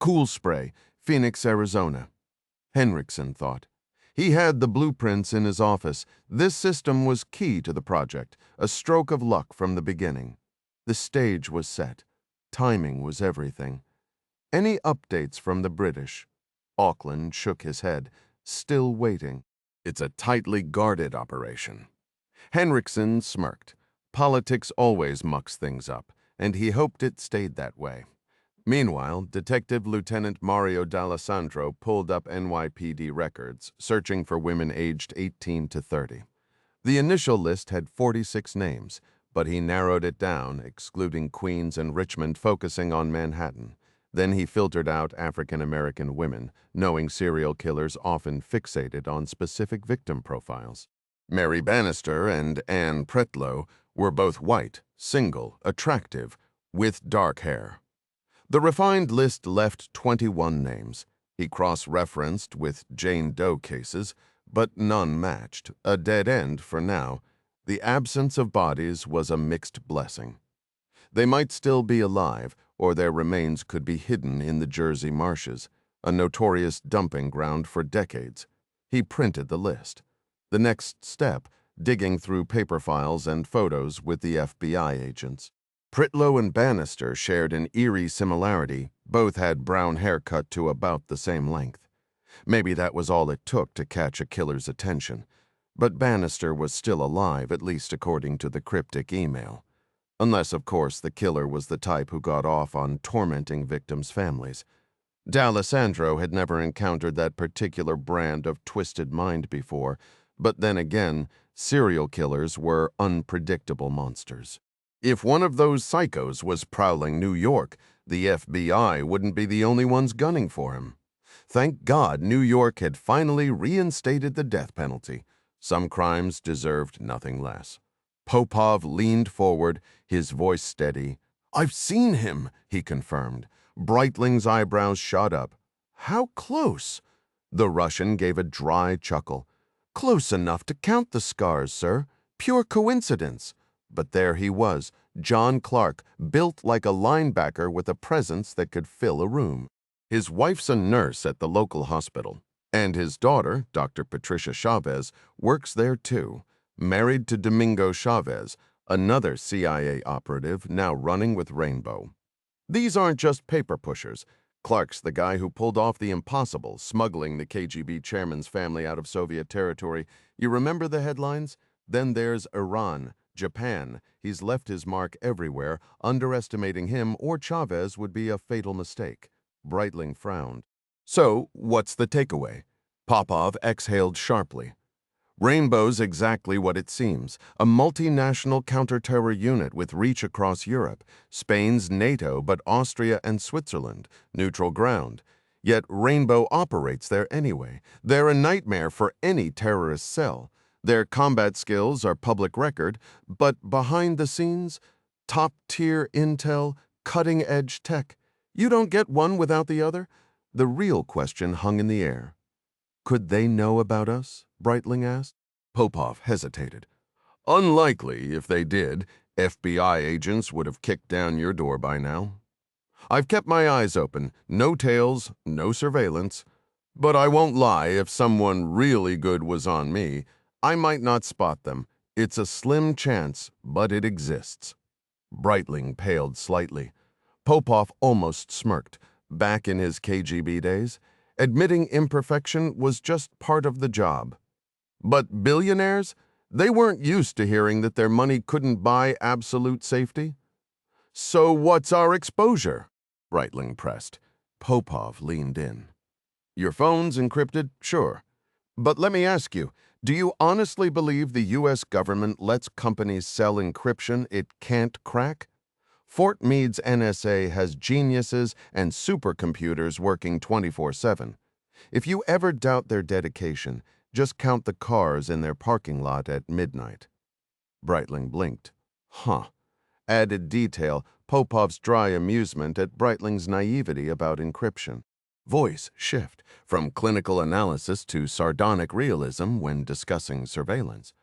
Cool Spray, Phoenix, Arizona. Henriksen thought. He had the blueprints in his office. This system was key to the project, a stroke of luck from the beginning. The stage was set. Timing was everything. "Any updates from the British?" Auckland shook his head. "Still waiting. It's a tightly guarded operation." Henriksen smirked. Politics always mucks things up, and he hoped it stayed that way. Meanwhile, Detective Lieutenant Mario D'Alessandro pulled up NYPD records, searching for women aged 18 to 30. The initial list had 46 names, but he narrowed it down, excluding Queens and Richmond, focusing on Manhattan. Then he filtered out African-American women, knowing serial killers often fixated on specific victim profiles. Mary Bannister and Anne Pretlow were both white, single, attractive, with dark hair. The refined list left 21 names. He cross-referenced with Jane Doe cases, but none matched, a dead end for now. The absence of bodies was a mixed blessing. They might still be alive, or their remains could be hidden in the Jersey marshes, a notorious dumping ground for decades. He printed the list. The next step, digging through paper files and photos with the FBI agents. Pritlow and Bannister shared an eerie similarity. Both had brown hair cut to about the same length. Maybe that was all it took to catch a killer's attention. But Bannister was still alive, at least according to the cryptic email. Unless, of course, the killer was the type who got off on tormenting victims' families. D'Alessandro had never encountered that particular brand of twisted mind before, but then again, serial killers were unpredictable monsters. If one of those psychos was prowling New York, the FBI wouldn't be the only ones gunning for him. Thank God New York had finally reinstated the death penalty. Some crimes deserved nothing less. Popov leaned forward, his voice steady. "I've seen him," he confirmed. Breitling's eyebrows shot up. "How close?" The Russian gave a dry chuckle. "Close enough to count the scars, sir. Pure coincidence." But there he was, John Clark, built like a linebacker with a presence that could fill a room. His wife's a nurse at the local hospital, and his daughter, Dr. Patricia Chavez, works there too, married to Domingo Chavez, another CIA operative now running with Rainbow. These aren't just paper pushers. Clark's the guy who pulled off the impossible, smuggling the KGB chairman's family out of Soviet territory. You remember the headlines? Then there's Iran, Japan. He's left his mark everywhere. Underestimating him or Chavez would be a fatal mistake. Breitling frowned. So, what's the takeaway? Popov exhaled sharply. Rainbow's exactly what it seems, a multinational counter-terror unit with reach across Europe. Spain's NATO, but Austria and Switzerland, neutral ground. Yet Rainbow operates there anyway. They're a nightmare for any terrorist cell. Their combat skills are public record, but behind the scenes, top-tier intel, cutting-edge tech. You don't get one without the other. The real question hung in the air. Could they know about us? Breitling asked. Popov hesitated. Unlikely, if they did. FBI agents would have kicked down your door by now. I've kept my eyes open. No tails, no surveillance. But I won't lie, if someone really good was on me, I might not spot them. It's a slim chance, but it exists. Breitling paled slightly. Popov almost smirked. Back in his KGB days, admitting imperfection was just part of the job. But billionaires? They weren't used to hearing that their money couldn't buy absolute safety. So what's our exposure? Breitling pressed. Popov leaned in. Your phone's encrypted? Sure. But let me ask you, do you honestly believe the U.S. government lets companies sell encryption it can't crack? Fort Meade's NSA has geniuses and supercomputers working 24/7. If you ever doubt their dedication, just count the cars in their parking lot at midnight. Breitling blinked. Huh. Added detail, Popov's dry amusement at Breitling's naivety about encryption. Voice shift from clinical analysis to sardonic realism when discussing surveillance.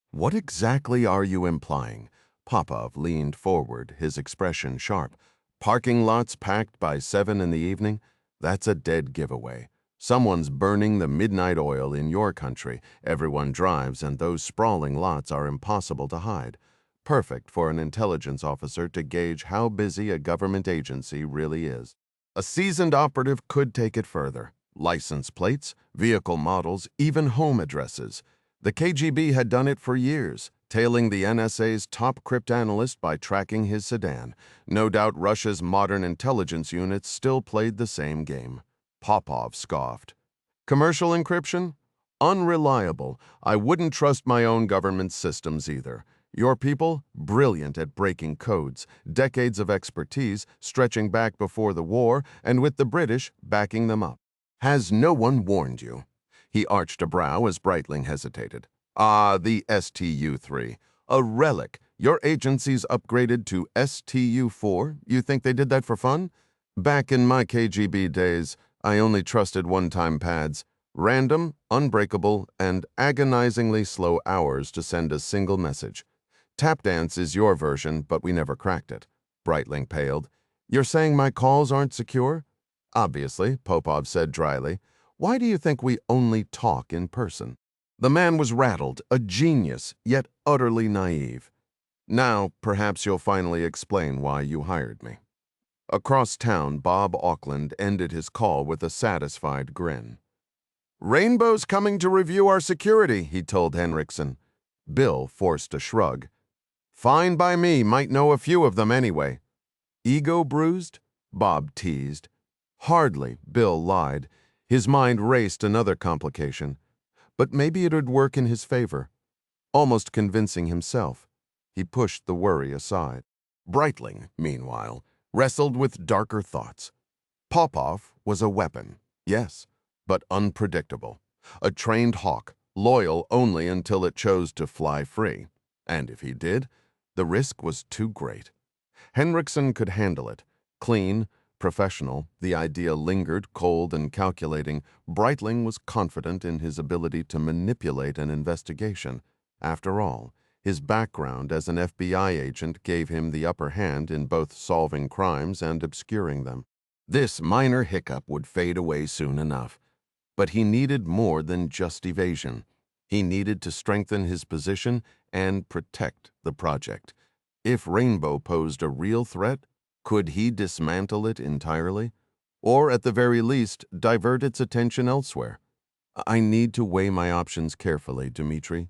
What exactly are you implying? Popov leaned forward, his expression sharp. Parking lots packed by 7 in the evening? That's a dead giveaway. Someone's burning the midnight oil in your country. Everyone drives, and those sprawling lots are impossible to hide. Perfect for an intelligence officer to gauge how busy a government agency really is. A seasoned operative could take it further. License plates, vehicle models, even home addresses. The KGB had done it for years, tailing the NSA's top cryptanalyst by tracking his sedan. No doubt Russia's modern intelligence units still played the same game. Popov scoffed. Commercial encryption? Unreliable. I wouldn't trust my own government's systems either. Your people? Brilliant at breaking codes, decades of expertise stretching back before the war, and with the British backing them up. Has no one warned you? He arched a brow as Breitling hesitated. Ah, the STU-3. A relic. Your agency's upgraded to STU-4? You think they did that for fun? Back in my KGB days, I only trusted one-time pads. Random, unbreakable, and agonizingly slow hours to send a single message. Tap dance is your version, but we never cracked it. Breitling paled. You're saying my calls aren't secure? Obviously, Popov said dryly. Why do you think we only talk in person? The man was rattled, a genius, yet utterly naive. Now, perhaps you'll finally explain why you hired me. Across town, Bob Auckland ended his call with a satisfied grin. Rainbow's coming to review our security, he told Henriksen. Bill forced a shrug. Fine by me, might know a few of them anyway. Ego bruised? Bob teased. Hardly, Bill lied. His mind raced another complication. But maybe it'd work in his favor. Almost convincing himself, he pushed the worry aside. Breitling, meanwhile, wrestled with darker thoughts. Popov was a weapon, yes, but unpredictable. A trained hawk, loyal only until it chose to fly free. And if he did, the risk was too great. Henriksen could handle it. Clean, professional, the idea lingered, cold and calculating. Breitling was confident in his ability to manipulate an investigation. After all, his background as an FBI agent gave him the upper hand in both solving crimes and obscuring them. This minor hiccup would fade away soon enough. But he needed more than just evasion. He needed to strengthen his position and protect the project. If Rainbow posed a real threat, could he dismantle it entirely? Or, at the very least, divert its attention elsewhere? I need to weigh my options carefully, Dmitri,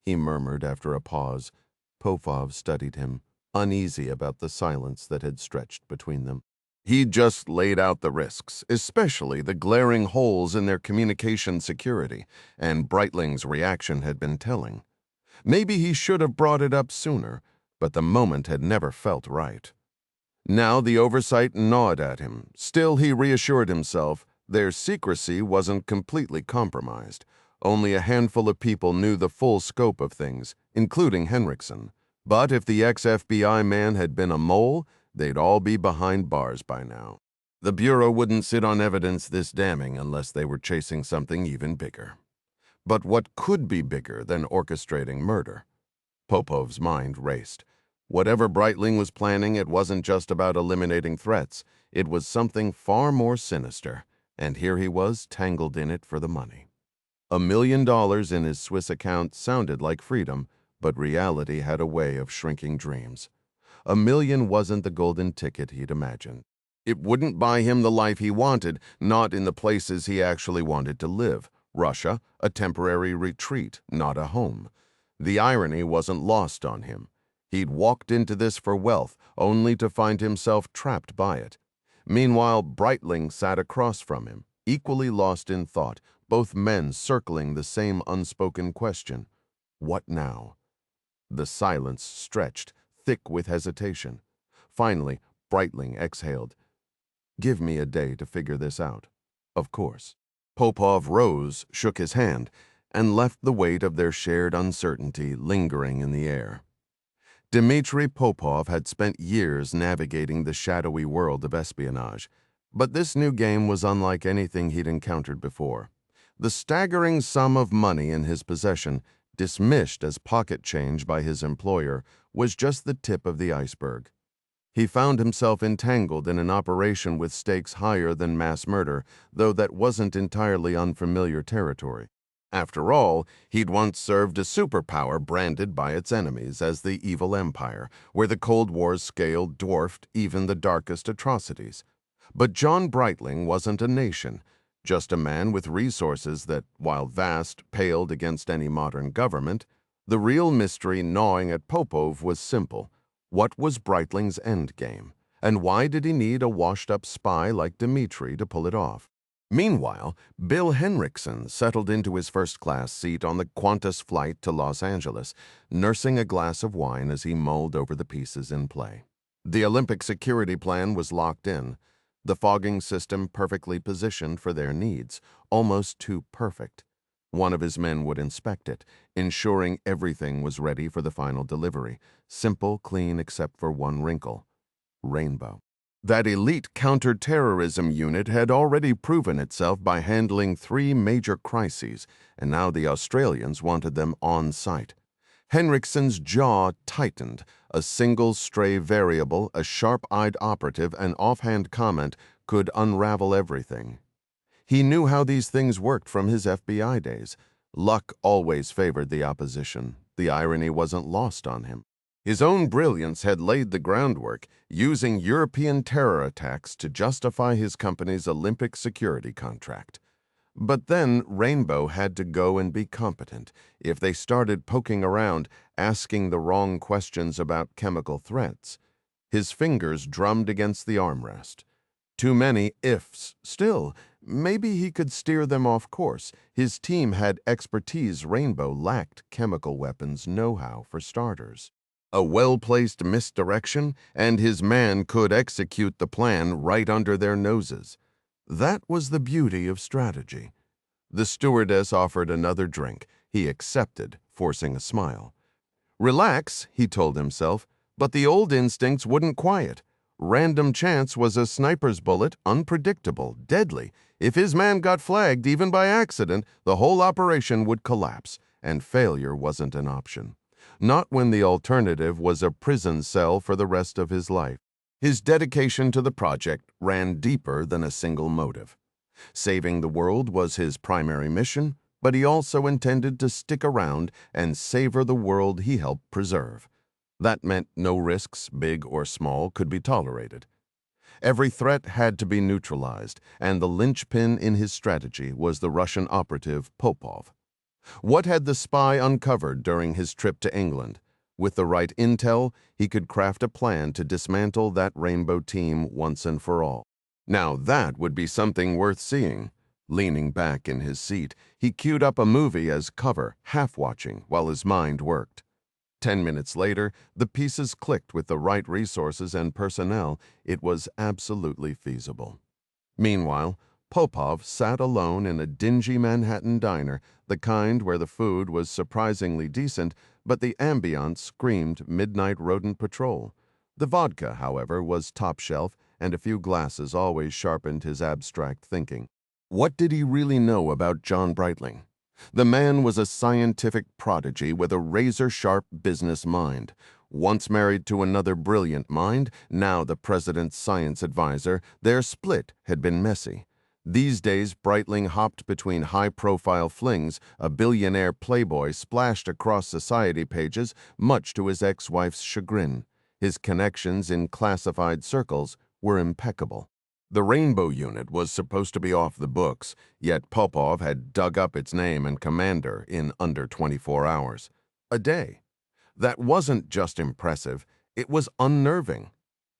he murmured after a pause. Popov studied him, uneasy about the silence that had stretched between them. He'd just laid out the risks, especially the glaring holes in their communication security, and Breitling's reaction had been telling. Maybe he should have brought it up sooner, but the moment had never felt right. Now the oversight gnawed at him. Still, he reassured himself, their secrecy wasn't completely compromised. Only a handful of people knew the full scope of things, including Henriksen. But if the ex-FBI man had been a mole, they'd all be behind bars by now. The Bureau wouldn't sit on evidence this damning unless they were chasing something even bigger. But what could be bigger than orchestrating murder? Popov's mind raced. Whatever Breitling was planning, it wasn't just about eliminating threats. It was something far more sinister, and here he was tangled in it for the money. $1 million in his Swiss account sounded like freedom, but reality had a way of shrinking dreams. $1 million wasn't the golden ticket he'd imagined. It wouldn't buy him the life he wanted, not in the places he actually wanted to live. Russia, a temporary retreat, not a home. The irony wasn't lost on him. He'd walked into this for wealth, only to find himself trapped by it. Meanwhile, Breitling sat across from him, equally lost in thought, both men circling the same unspoken question. What now? The silence stretched, thick with hesitation. Finally, Breitling exhaled. Give me a day to figure this out. Of course. Popov rose, shook his hand, and left the weight of their shared uncertainty lingering in the air. Dmitri Popov had spent years navigating the shadowy world of espionage, but this new game was unlike anything he'd encountered before. The staggering sum of money in his possession, dismissed as pocket change by his employer, was just the tip of the iceberg. He found himself entangled in an operation with stakes higher than mass murder, though that wasn't entirely unfamiliar territory. After all, he'd once served a superpower branded by its enemies as the evil empire, where the Cold War's scale dwarfed even the darkest atrocities. But John Breitling wasn't a nation, just a man with resources that, while vast, paled against any modern government. The real mystery gnawing at Popov was simple. What was Breitling's endgame? And why did he need a washed-up spy like Dmitri to pull it off? Meanwhile, Bill Henriksen settled into his first-class seat on the Qantas flight to Los Angeles, nursing a glass of wine as he mulled over the pieces in play. The Olympic security plan was locked in, the fogging system perfectly positioned for their needs, almost too perfect. One of his men would inspect it, ensuring everything was ready for the final delivery. Simple, clean, except for one wrinkle: Rainbow. That elite counter-terrorism unit had already proven itself by handling 3 major crises, and now the Australians wanted them on site. Henriksen's jaw tightened. A single stray variable, a sharp-eyed operative, an offhand comment could unravel everything. He knew how these things worked from his FBI days. Luck always favored the opposition. The irony wasn't lost on him. His own brilliance had laid the groundwork, using European terror attacks to justify his company's Olympic security contract. But then Rainbow had to go and be competent. If they started poking around, asking the wrong questions about chemical threats. His fingers drummed against the armrest. Too many ifs. Still, maybe he could steer them off course. His team had expertise Rainbow lacked: chemical weapons know-how, for starters. A well-placed misdirection, and his man could execute the plan right under their noses. That was the beauty of strategy. The stewardess offered another drink. He accepted, forcing a smile. Relax, he told himself, but the old instincts wouldn't quiet. Random chance was a sniper's bullet, unpredictable, deadly. If his man got flagged, even by accident, the whole operation would collapse, and failure wasn't an option. Not when the alternative was a prison cell for the rest of his life. His dedication to the project ran deeper than a single motive. Saving the world was his primary mission, but he also intended to stick around and savor the world he helped preserve. That meant no risks, big or small, could be tolerated. Every threat had to be neutralized, and the linchpin in his strategy was the Russian operative Popov. What had the spy uncovered during his trip to England? With the right intel, he could craft a plan to dismantle that Rainbow team once and for all. Now that would be something worth seeing. Leaning back in his seat, he queued up a movie as cover, half-watching, while his mind worked. 10 minutes later, the pieces clicked. With the right resources and personnel, it was absolutely feasible. Meanwhile, Popov sat alone in a dingy Manhattan diner, the kind where the food was surprisingly decent, but the ambiance screamed midnight rodent patrol. The vodka, however, was top shelf, and a few glasses always sharpened his abstract thinking. What did he really know about John Breitling? The man was a scientific prodigy with a razor-sharp business mind. Once married to another brilliant mind, now the president's science advisor, their split had been messy. These days, Breitling hopped between high-profile flings. A billionaire playboy splashed across society pages, much to his ex-wife's chagrin. His connections in classified circles were impeccable. The Rainbow unit was supposed to be off the books, yet Popov had dug up its name and commander in under 24 hours. A day. That wasn't just impressive, it was unnerving.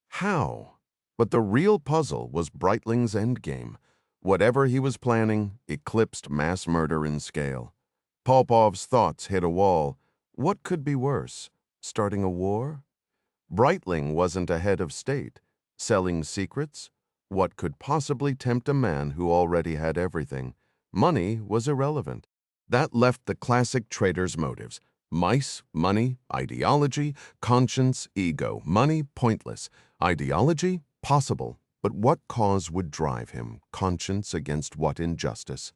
How? But the real puzzle was Breitling's endgame. Whatever he was planning eclipsed mass murder in scale. Popov's thoughts hit a wall. What could be worse? Starting a war? Breitling wasn't a head of state. Selling secrets? What could possibly tempt a man who already had everything? Money was irrelevant. That left the classic trader's motives. Mice, money, ideology, conscience, ego. Money, pointless. Ideology, possible. But what cause would drive him? Conscience against what injustice?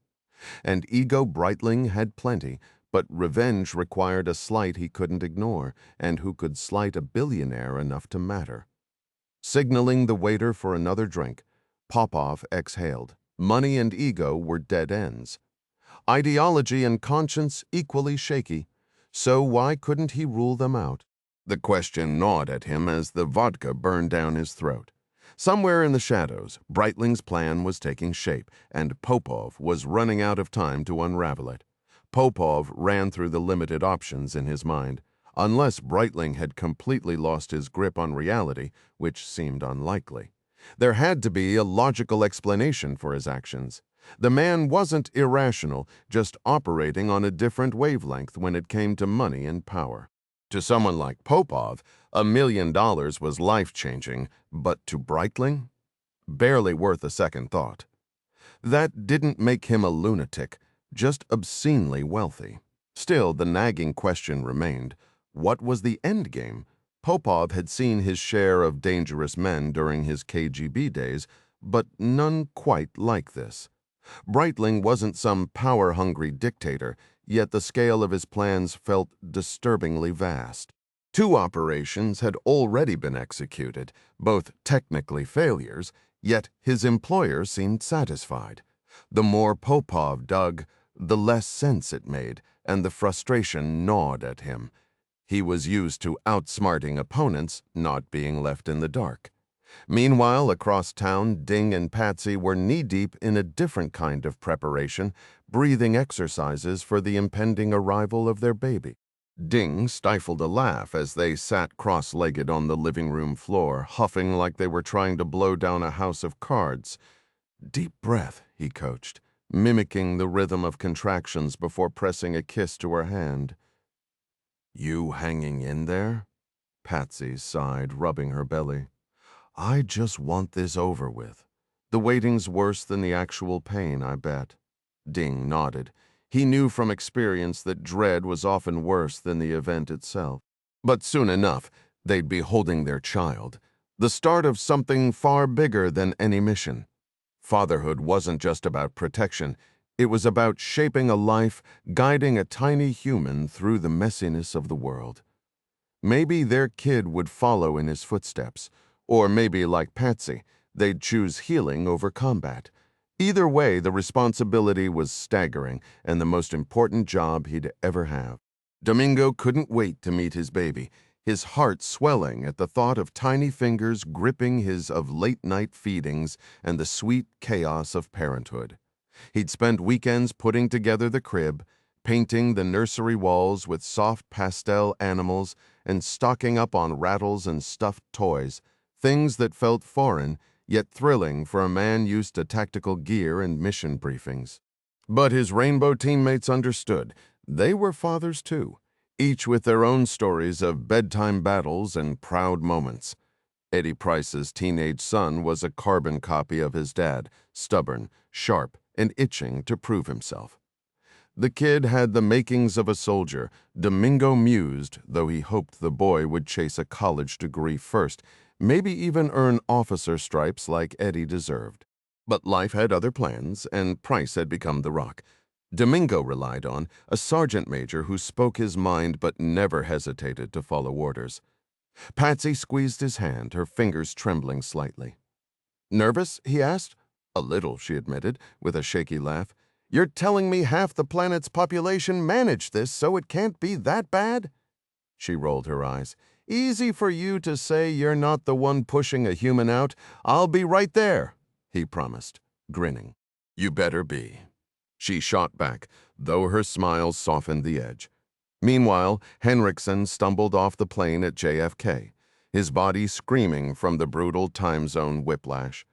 And ego Breitling had plenty, but revenge required a slight he couldn't ignore, and who could slight a billionaire enough to matter? Signaling the waiter for another drink, Popov exhaled. Money and ego were dead ends. Ideology and conscience equally shaky. So why couldn't he rule them out? The question gnawed at him as the vodka burned down his throat. Somewhere in the shadows, Breitling's plan was taking shape, and Popov was running out of time to unravel it. Popov ran through the limited options in his mind. Unless Breitling had completely lost his grip on reality, which seemed unlikely. There had to be a logical explanation for his actions. The man wasn't irrational, just operating on a different wavelength when it came to money and power. To someone like Popov, $1 million was life-changing, but to Breitling? Barely worth a second thought. That didn't make him a lunatic, just obscenely wealthy. Still, the nagging question remained, what was the end game? Popov had seen his share of dangerous men during his KGB days, but none quite like this. Breitling wasn't some power-hungry dictator, yet the scale of his plans felt disturbingly vast. 2 operations had already been executed, both technically failures, yet his employer seemed satisfied. The more Popov dug, the less sense it made, and the frustration gnawed at him. He was used to outsmarting opponents, not being left in the dark. Meanwhile, across town, Ding and Patsy were knee-deep in a different kind of preparation, breathing exercises for the impending arrival of their baby. Ding stifled a laugh as they sat cross-legged on the living room floor, huffing like they were trying to blow down a house of cards. "Deep breath," he coached, mimicking the rhythm of contractions before pressing a kiss to her hand. "You hanging in there?" Patsy sighed, rubbing her belly. "I just want this over with. The waiting's worse than the actual pain, I bet." Ding nodded. He knew from experience that dread was often worse than the event itself. But soon enough, they'd be holding their child, the start of something far bigger than any mission. Fatherhood wasn't just about protection. It was about shaping a life, guiding a tiny human through the messiness of the world. Maybe their kid would follow in his footsteps, or maybe, like Patsy, they'd choose healing over combat. Either way, the responsibility was staggering and the most important job he'd ever have. Domingo couldn't wait to meet his baby, his heart swelling at the thought of tiny fingers gripping his of late-night feedings and the sweet chaos of parenthood. He'd spent weekends putting together the crib, painting the nursery walls with soft pastel animals, and stocking up on rattles and stuffed toys, things that felt foreign, yet thrilling for a man used to tactical gear and mission briefings. But his rainbow teammates understood. They were fathers too, each with their own stories of bedtime battles and proud moments. Eddie Price's teenage son was a carbon copy of his dad, stubborn, sharp, and itching to prove himself. The kid had the makings of a soldier. Domingo mused, though he hoped the boy would chase a college degree first, maybe even earn officer stripes like Eddie deserved. But life had other plans, and Price had become the rock. Domingo relied on a sergeant major who spoke his mind but never hesitated to follow orders. Patsy squeezed his hand, her fingers trembling slightly. "Nervous?" he asked. "A little," she admitted, with a shaky laugh. "You're telling me half the planet's population managed this, so it can't be that bad?" She rolled her eyes. "Easy for you to say you're not the one pushing a human out. I'll be right there," he promised, grinning. "You better be." She shot back, though her smile softened the edge. Meanwhile, Henriksen stumbled off the plane at JFK, his body screaming from the brutal time zone whiplash.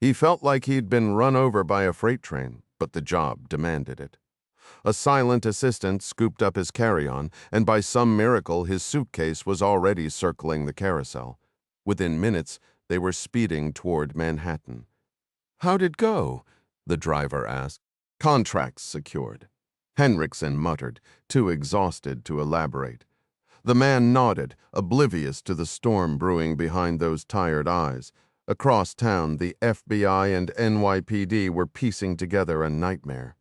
He felt like he'd been run over by a freight train, but the job demanded it. A silent assistant scooped up his carry-on, and by some miracle his suitcase was already circling the carousel. Within minutes, they were speeding toward Manhattan. "How'd it go?" the driver asked. "Contracts secured," Henriksen muttered, too exhausted to elaborate. The man nodded, oblivious to the storm brewing behind those tired eyes. Across town, the FBI and NYPD were piecing together a nightmare.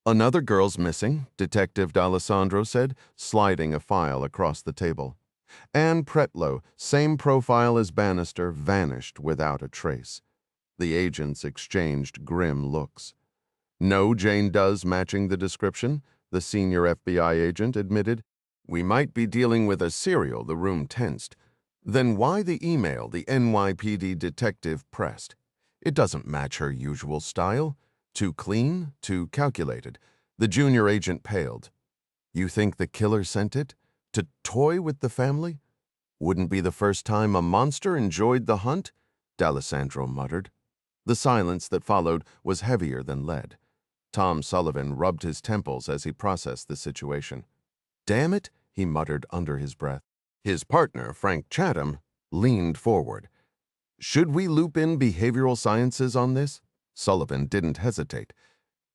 "Another girl's missing," Detective D'Alessandro said, sliding a file across the table. Anne Pretlow, same profile as Bannister, vanished without a trace. The agents exchanged grim looks. "No Jane Does matching the description," the senior FBI agent admitted. "We might be dealing with a serial," the room tensed. "Then why the email?" the NYPD detective pressed. "It doesn't match her usual style. Too clean, too calculated." The junior agent paled. "You think the killer sent it? To toy with the family?" "Wouldn't be the first time a monster enjoyed the hunt," D'Alessandro muttered. The silence that followed was heavier than lead. Tom Sullivan rubbed his temples as he processed the situation. "Damn it," he muttered under his breath. His partner, Frank Chatham, leaned forward. "Should we loop in behavioral sciences on this?" Sullivan didn't hesitate.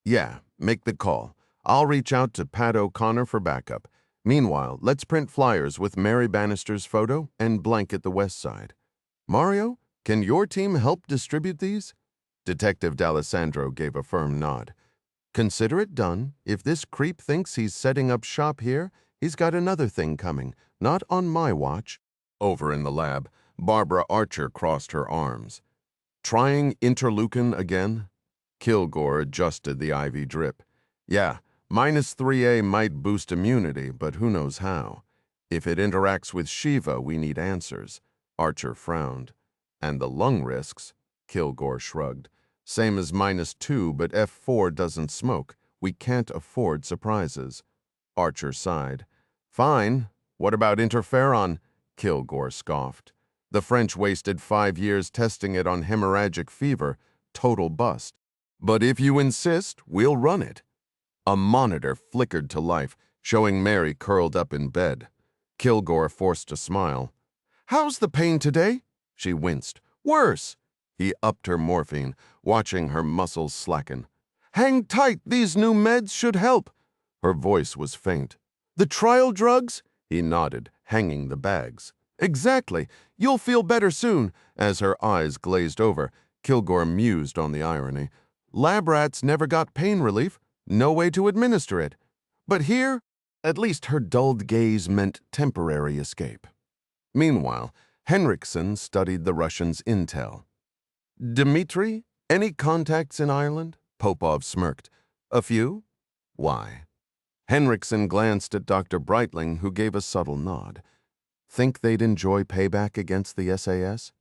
"Yeah, make the call. I'll reach out to Pat O'Connor for backup. Meanwhile, let's print flyers with Mary Bannister's photo and blanket the west side. Mario, can your team help distribute these? Detective D'Alessandro gave a firm nod. Consider it done. If this creep thinks he's setting up shop here, he's got another thing coming, not on my watch. Over in the lab, Barbara Archer crossed her arms. Trying interleukin again? Kilgore adjusted the IV drip. Yeah, -3A might boost immunity, but who knows how. If it interacts with Shiva, we need answers. Archer frowned. And the lung risks? Kilgore shrugged. Same as -2, but F4 doesn't smoke. We can't afford surprises. Archer sighed. Fine. What about interferon? Kilgore scoffed. The French wasted 5 years testing it on hemorrhagic fever. Total bust. But if you insist, we'll run it. A monitor flickered to life, showing Mary curled up in bed. Kilgore forced a smile. How's the pain today? She winced. Worse. He upped her morphine, watching her muscles slacken. Hang tight, these new meds should help. Her voice was faint. The trial drugs? He nodded, hanging the bags. Exactly. You'll feel better soon. As her eyes glazed over, Kilgore mused on the irony. Lab rats never got pain relief. No way to administer it. But here, at least her dulled gaze meant temporary escape. Meanwhile, Henriksen studied the Russians' intel. Dmitri, any contacts in Ireland? Popov smirked. A few? Why? Henriksen glanced at Dr. Breitling, who gave a subtle nod. Think they'd enjoy payback against the SAS?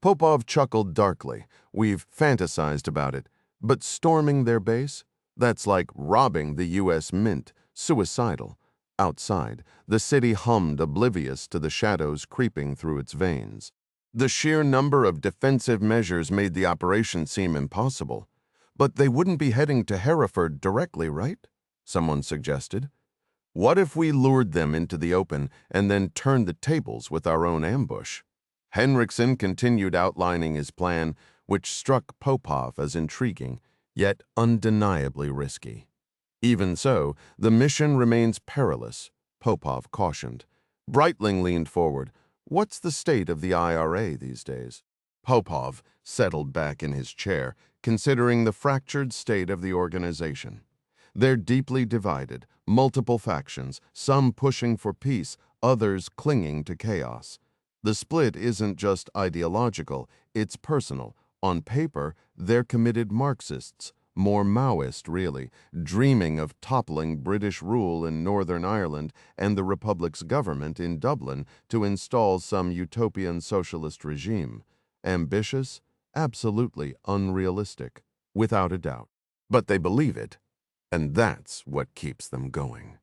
Popov chuckled darkly. We've fantasized about it. But storming their base? That's like robbing the U.S. Mint. Suicidal. Outside, the city hummed, oblivious to the shadows creeping through its veins. The sheer number of defensive measures made the operation seem impossible. But they wouldn't be heading to Hereford directly, right? Someone suggested. What if we lured them into the open and then turned the tables with our own ambush? Henriksen continued outlining his plan, which struck Popov as intriguing, yet undeniably risky. Even so, the mission remains perilous, Popov cautioned. Breitling leaned forward. What's the state of the IRA these days? Popov settled back in his chair, considering the fractured state of the organization. They're deeply divided, multiple factions, some pushing for peace, others clinging to chaos. The split isn't just ideological, it's personal. On paper, they're committed Marxists, more Maoist, really, dreaming of toppling British rule in Northern Ireland and the Republic's government in Dublin to install some utopian socialist regime. Ambitious? Absolutely unrealistic, without a doubt. But they believe it, and that's what keeps them going.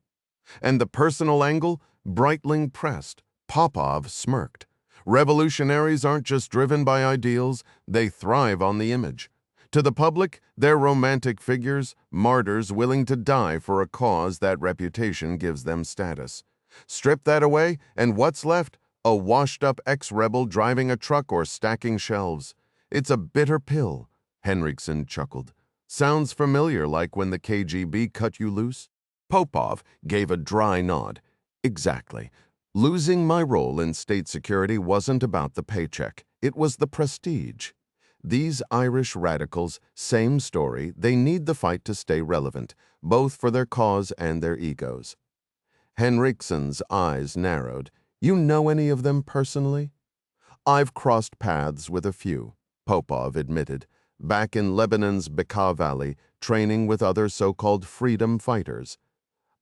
And the personal angle? Breitling pressed. Popov smirked. Revolutionaries aren't just driven by ideals, they thrive on the image. To the public, they're romantic figures, martyrs willing to die for a cause that reputation gives them status. Strip that away, and what's left? A washed-up ex-rebel driving a truck or stacking shelves. It's a bitter pill, Henriksen chuckled. Sounds familiar, like when the KGB cut you loose? Popov gave a dry nod. Exactly. Losing my role in state security wasn't about the paycheck. It was the prestige. These Irish radicals, same story, they need the fight to stay relevant, both for their cause and their egos. Henriksen's eyes narrowed. You know any of them personally? I've crossed paths with a few, Popov admitted, back in Lebanon's Bekaa Valley, training with other so-called freedom fighters.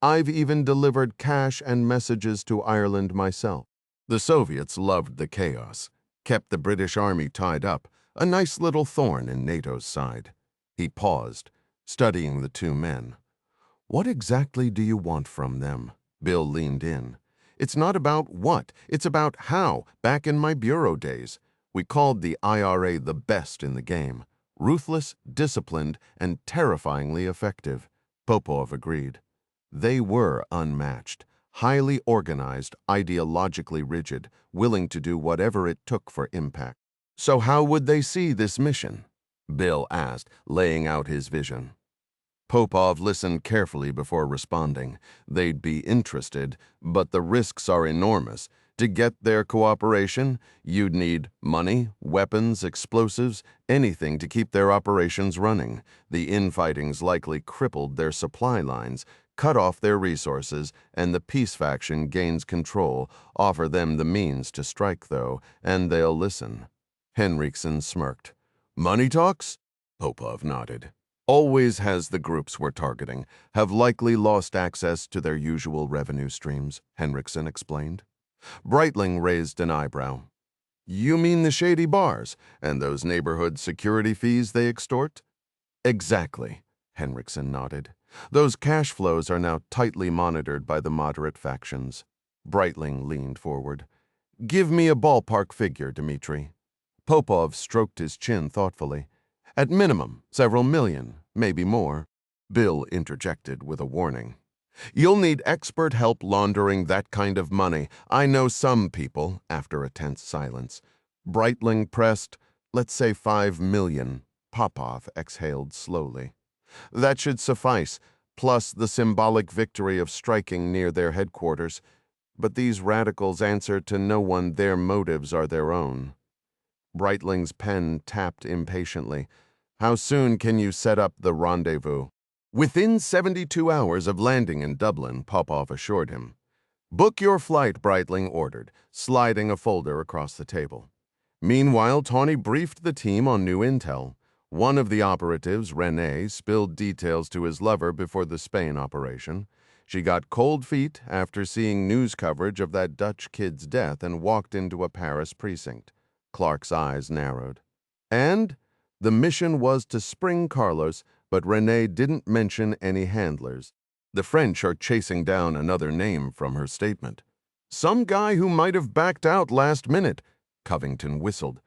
I've even delivered cash and messages to Ireland myself. The Soviets loved the chaos, kept the British Army tied up, a nice little thorn in NATO's side. He paused, studying the two men. What exactly do you want from them? Bill leaned in. It's not about what, it's about how. Back in my bureau days, we called the IRA the best in the game. Ruthless, disciplined, and terrifyingly effective. Popov agreed. They were unmatched, highly organized, ideologically rigid, willing to do whatever it took for impact. So how would they see this mission? Bill asked, laying out his vision. Popov listened carefully before responding. They'd be interested, but the risks are enormous. To get their cooperation, you'd need money, weapons, explosives, anything to keep their operations running. The infighting's likely crippled their supply lines, cut off their resources, and the peace faction gains control. Offer them the means to strike, though, and they'll listen. Henriksen smirked. Money talks? Popov nodded. Always has the groups we're targeting, have likely lost access to their usual revenue streams, Henriksen explained. Breitling raised an eyebrow. You mean the shady bars and those neighborhood security fees they extort? Exactly, Henriksen nodded. Those cash flows are now tightly monitored by the moderate factions. Breitling leaned forward. Give me a ballpark figure, Dmitri. Popov stroked his chin thoughtfully. At minimum, several million, maybe more. Bill interjected with a warning. You'll need expert help laundering that kind of money. I know some people, after a tense silence. Breitling pressed, let's say 5 million. Popov exhaled slowly. That should suffice, plus the symbolic victory of striking near their headquarters. But these radicals answer to no one. Their motives are their own. Breitling's pen tapped impatiently. How soon can you set up the rendezvous? Within 72 hours of landing in Dublin, Popov assured him. Book your flight, Breitling ordered, sliding a folder across the table. Meanwhile, Tawney briefed the team on new intel. One of the operatives, Renee, spilled details to his lover before the Spain operation. She got cold feet after seeing news coverage of that Dutch kid's death and walked into a Paris precinct. Clark's eyes narrowed. And the mission was to spring Carlos, but Renee didn't mention any handlers. The French are chasing down another name from her statement. Some guy who might have backed out last minute, Covington whistled.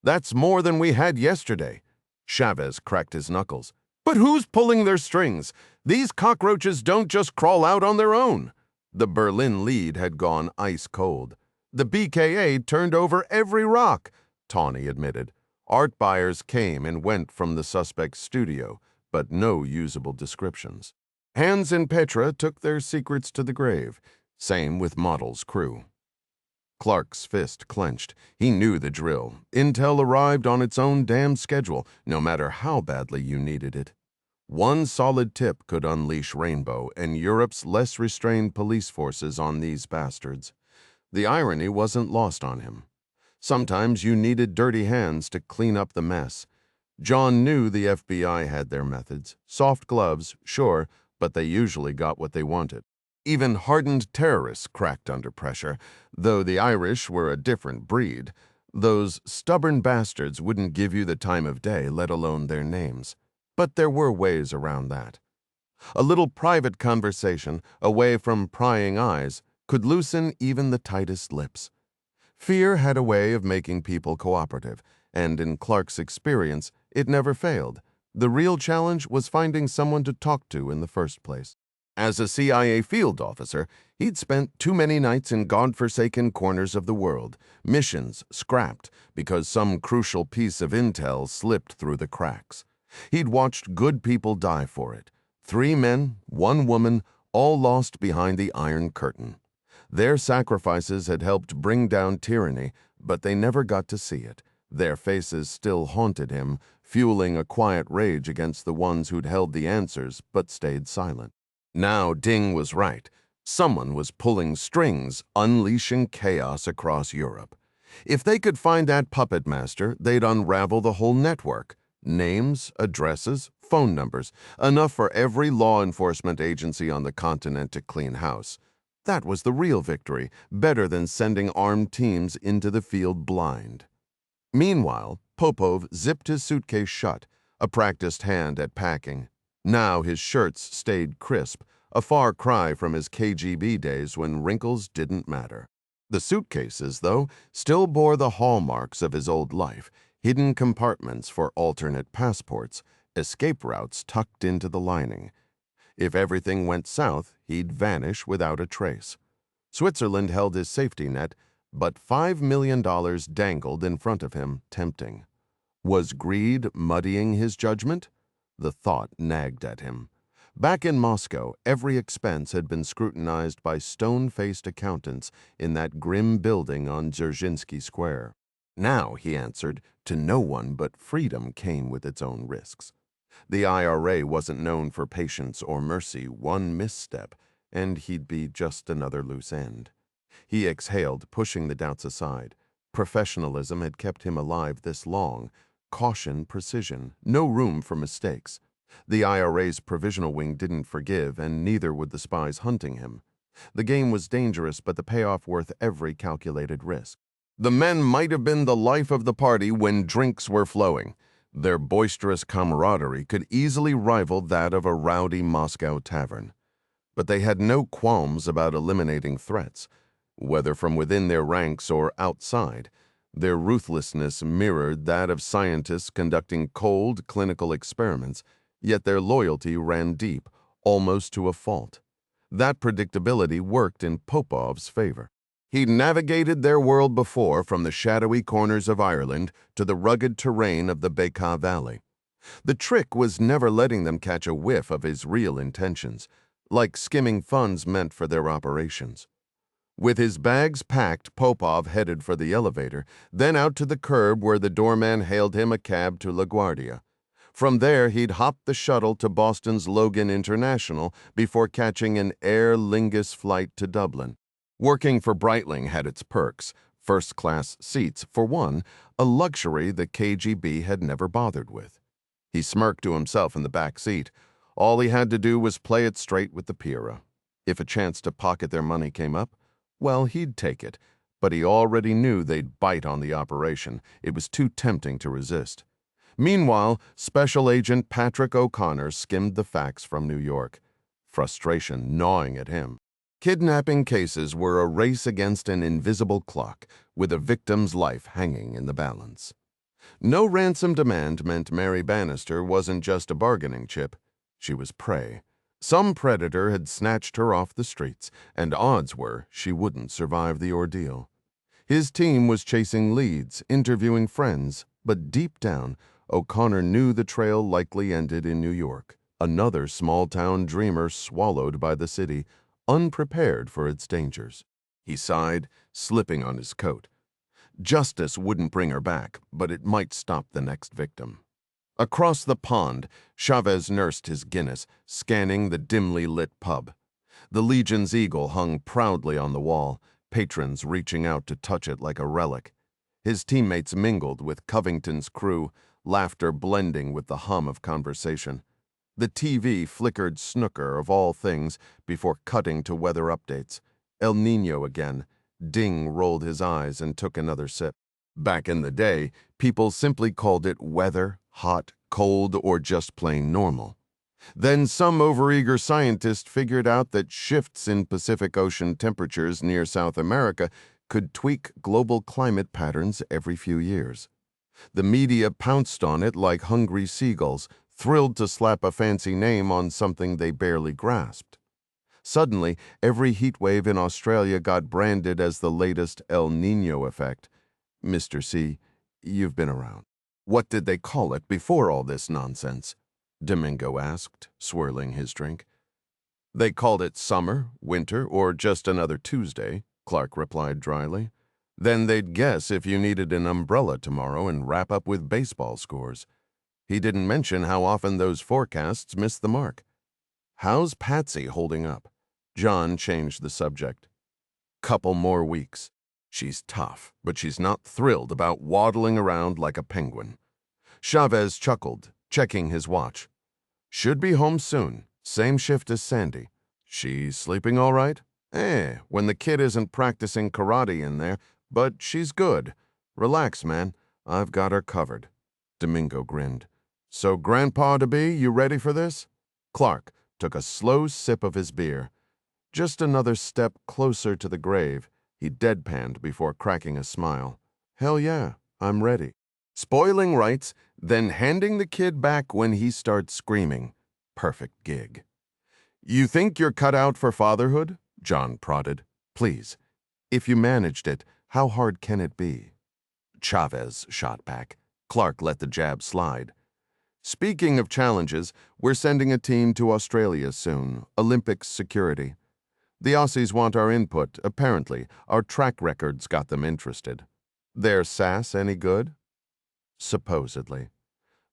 That's more than we had yesterday. Chavez cracked his knuckles. But who's pulling their strings? These cockroaches don't just crawl out on their own. The Berlin lead had gone ice cold. The BKA turned over every rock, Tawney admitted. Art buyers came and went from the suspect's studio, but no usable descriptions. Hans and Petra took their secrets to the grave. Same with Model's crew. Clark's fist clenched. He knew the drill. Intel arrived on its own damn schedule, no matter how badly you needed it. One solid tip could unleash Rainbow and Europe's less restrained police forces on these bastards. The irony wasn't lost on him. Sometimes you needed dirty hands to clean up the mess. John knew the FBI had their methods. Soft gloves, sure, but they usually got what they wanted. Even hardened terrorists cracked under pressure, though the Irish were a different breed. Those stubborn bastards wouldn't give you the time of day, let alone their names. But there were ways around that. A little private conversation, away from prying eyes, could loosen even the tightest lips. Fear had a way of making people cooperative, and in Clark's experience, it never failed. The real challenge was finding someone to talk to in the first place. As a CIA field officer, he'd spent too many nights in godforsaken corners of the world, missions scrapped because some crucial piece of intel slipped through the cracks. He'd watched good people die for it. 3 men, 1 woman, all lost behind the Iron Curtain. Their sacrifices had helped bring down tyranny, but they never got to see it. Their faces still haunted him, fueling a quiet rage against the ones who'd held the answers but stayed silent. Now Ding was right. Someone was pulling strings, unleashing chaos across Europe. If they could find that puppet master, they'd unravel the whole network. Names, addresses, phone numbers, enough for every law enforcement agency on the continent to clean house. That was the real victory, better than sending armed teams into the field blind. Meanwhile, Popov zipped his suitcase shut, a practiced hand at packing. Now his shirts stayed crisp, a far cry from his KGB days when wrinkles didn't matter. The suitcases, though, still bore the hallmarks of his old life, hidden compartments for alternate passports, escape routes tucked into the lining. If everything went south, he'd vanish without a trace. Switzerland held his safety net, but $5 million dangled in front of him, tempting. Was greed muddying his judgment? The thought nagged at him. Back in Moscow, every expense had been scrutinized by stone-faced accountants in that grim building on Dzerzhinsky Square. Now, he answered, to no one but freedom came with its own risks. The IRA wasn't known for patience or mercy. One misstep, and he'd be just another loose end. He exhaled, pushing the doubts aside. Professionalism had kept him alive this long. Caution, precision, no room for mistakes. The IRA's provisional wing didn't forgive, and neither would the spies hunting him. The game was dangerous, but the payoff worth every calculated risk. The men might have been the life of the party when drinks were flowing. Their boisterous camaraderie could easily rival that of a rowdy Moscow tavern. But they had no qualms about eliminating threats, whether from within their ranks or outside. Their ruthlessness mirrored that of scientists conducting cold clinical experiments, yet their loyalty ran deep, almost to a fault. That predictability worked in Popov's favor. He'd navigated their world before, from the shadowy corners of Ireland to the rugged terrain of the Bekaa Valley. The trick was never letting them catch a whiff of his real intentions, like skimming funds meant for their operations. With his bags packed, Popov headed for the elevator, then out to the curb where the doorman hailed him a cab to LaGuardia. From there, he'd hop the shuttle to Boston's Logan International before catching an Aer Lingus flight to Dublin. Working for Breitling had its perks. First-class seats, for one, a luxury the KGB had never bothered with. He smirked to himself in the back seat. All he had to do was play it straight with the Pira. If a chance to pocket their money came up, well, he'd take it. But he already knew they'd bite on the operation. It was too tempting to resist. Meanwhile, Special Agent Patrick O'Connor skimmed the facts from New York, frustration gnawing at him. Kidnapping cases were a race against an invisible clock, with a victim's life hanging in the balance. No ransom demand meant Mary Bannister wasn't just a bargaining chip. She was prey. Some predator had snatched her off the streets, and odds were she wouldn't survive the ordeal. His team was chasing leads, interviewing friends, but deep down, O'Connor knew the trail likely ended in New York, another small-town dreamer swallowed by the city, unprepared for its dangers. He sighed, slipping on his coat. Justice wouldn't bring her back, but it might stop the next victim. Across the pond, Chavez nursed his Guinness, scanning the dimly lit pub. The Legion's eagle hung proudly on the wall, patrons reaching out to touch it like a relic. His teammates mingled with Covington's crew, laughter blending with the hum of conversation. The TV flickered snooker of all things before cutting to weather updates. El Niño again. Ding rolled his eyes and took another sip. Back in the day, people simply called it weather, hot, cold, or just plain normal. Then some overeager scientist figured out that shifts in Pacific Ocean temperatures near South America could tweak global climate patterns every few years. The media pounced on it like hungry seagulls, thrilled to slap a fancy name on something they barely grasped. Suddenly, every heat wave in Australia got branded as the latest El Niño effect. Mr. C, you've been around. What did they call it before all this nonsense? Domingo asked, swirling his drink. They called it summer, winter, or just another Tuesday, Clark replied dryly. Then they'd guess if you needed an umbrella tomorrow and wrap up with baseball scores. He didn't mention how often those forecasts missed the mark. How's Patsy holding up? John changed the subject. Couple more weeks. She's tough, but she's not thrilled about waddling around like a penguin. Chavez chuckled, checking his watch. Should be home soon. Same shift as Sandy. She's sleeping all right? When the kid isn't practicing karate in there, but she's good. Relax, man. I've got her covered. Domingo grinned. So, Grandpa-to-be, you ready for this? Clark took a slow sip of his beer. Just another step closer to the grave, he deadpanned before cracking a smile. Hell yeah, I'm ready. Spoiling rights, then handing the kid back when he starts screaming. Perfect gig. You think you're cut out for fatherhood? John prodded. Please, if you managed it, how hard can it be? Chavez shot back. Clark let the jab slide. Speaking of challenges, we're sending a team to Australia soon, Olympics security. The Aussies want our input, apparently. Our track records got them interested. Their SAS any good? Supposedly.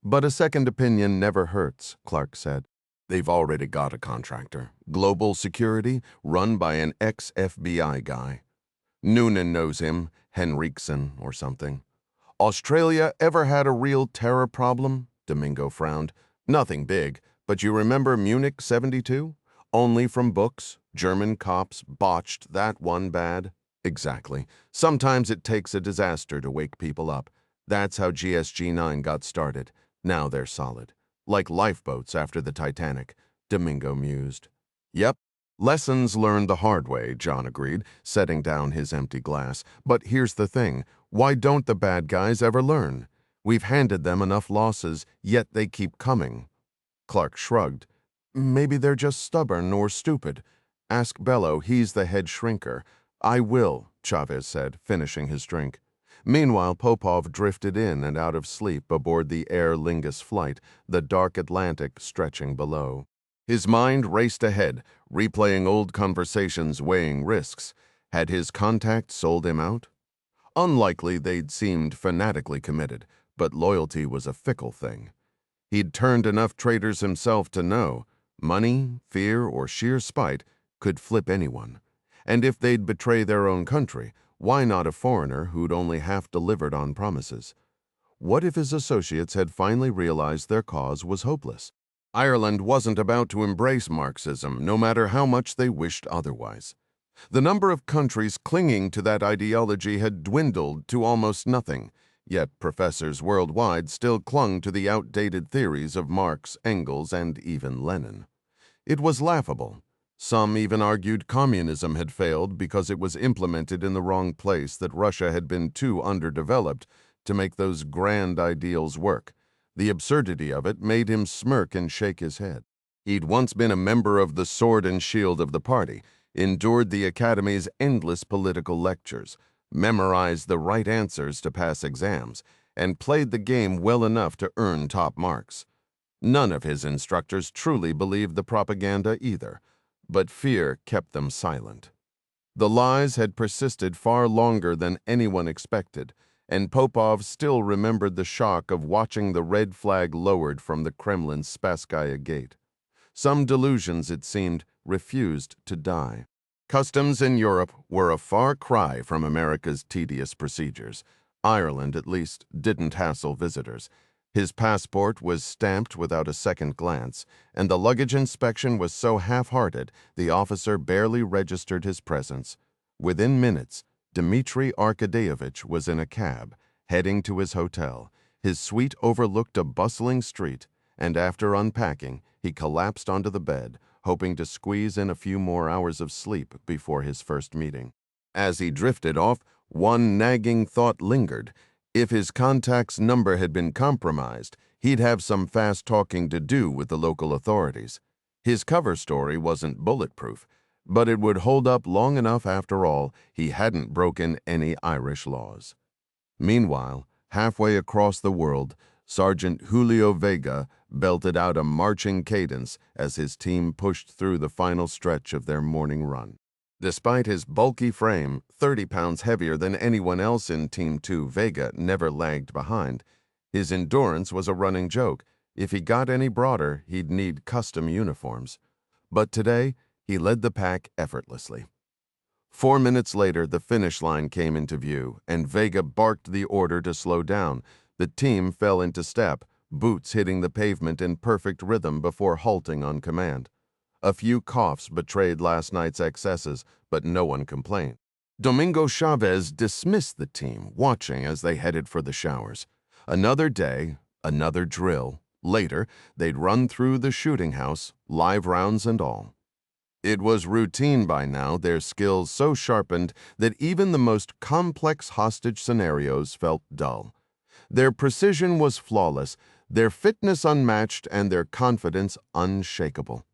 But a second opinion never hurts, Clark said. They've already got a contractor. Global Security, run by an ex-FBI guy. Noonan knows him, Henriksen or something. Australia ever had a real terror problem? Domingo frowned. Nothing big, but you remember Munich 72? Only from books. German cops botched that one bad. Exactly. Sometimes it takes a disaster to wake people up. That's how GSG-9 got started. Now they're solid. Like lifeboats after the Titanic, Domingo mused. Yep. Lessons learned the hard way, John agreed, setting down his empty glass. But here's the thing. Why don't the bad guys ever learn? We've handed them enough losses, yet they keep coming. Clark shrugged. Maybe they're just stubborn or stupid. Ask Bello, he's the head shrinker. I will, Chavez said, finishing his drink. Meanwhile, Popov drifted in and out of sleep aboard the Aer Lingus flight, the dark Atlantic stretching below. His mind raced ahead, replaying old conversations, weighing risks. Had his contact sold him out? Unlikely they'd seemed fanatically committed, but loyalty was a fickle thing. He'd turned enough traitors himself to know money, fear, or sheer spite could flip anyone. And if they'd betray their own country, why not a foreigner who'd only half delivered on promises? What if his associates had finally realized their cause was hopeless? Ireland wasn't about to embrace Marxism, no matter how much they wished otherwise. The number of countries clinging to that ideology had dwindled to almost nothing, yet professors worldwide still clung to the outdated theories of Marx, Engels, and even Lenin. It was laughable. Some even argued communism had failed because it was implemented in the wrong place, that Russia had been too underdeveloped to make those grand ideals work. The absurdity of it made him smirk and shake his head. He'd once been a member of the sword and shield of the party, endured the Academy's endless political lectures, memorized the right answers to pass exams, and played the game well enough to earn top marks. None of his instructors truly believed the propaganda either, but fear kept them silent. The lies had persisted far longer than anyone expected, and Popov still remembered the shock of watching the red flag lowered from the Kremlin's Spasskaya Gate. Some delusions, it seemed, refused to die. Customs in Europe were a far cry from America's tedious procedures. Ireland, at least, didn't hassle visitors. His passport was stamped without a second glance, and the luggage inspection was so half-hearted the officer barely registered his presence. Within minutes, Dmitry Arkadeyevich was in a cab, heading to his hotel. His suite overlooked a bustling street, and after unpacking, he collapsed onto the bed, hoping to squeeze in a few more hours of sleep before his first meeting. As he drifted off, one nagging thought lingered. If his contact's number had been compromised, he'd have some fast talking to do with the local authorities. His cover story wasn't bulletproof, but it would hold up long enough after all. He hadn't broken any Irish laws. Meanwhile, halfway across the world, Sergeant Julio Vega belted out a marching cadence as his team pushed through the final stretch of their morning run. Despite his bulky frame, 30 pounds heavier than anyone else in Team 2, Vega never lagged behind. His endurance was a running joke. If he got any broader, he'd need custom uniforms. But today, he led the pack effortlessly. 4 minutes later, the finish line came into view, and Vega barked the order to slow down. The team fell into step, boots hitting the pavement in perfect rhythm before halting on command. A few coughs betrayed last night's excesses, but no one complained. Domingo Chavez dismissed the team, watching as they headed for the showers. Another day, another drill. Later, they'd run through the shooting house, live rounds and all. It was routine by now, their skills so sharpened that even the most complex hostage scenarios felt dull. Their precision was flawless, their fitness unmatched, and their confidence unshakable.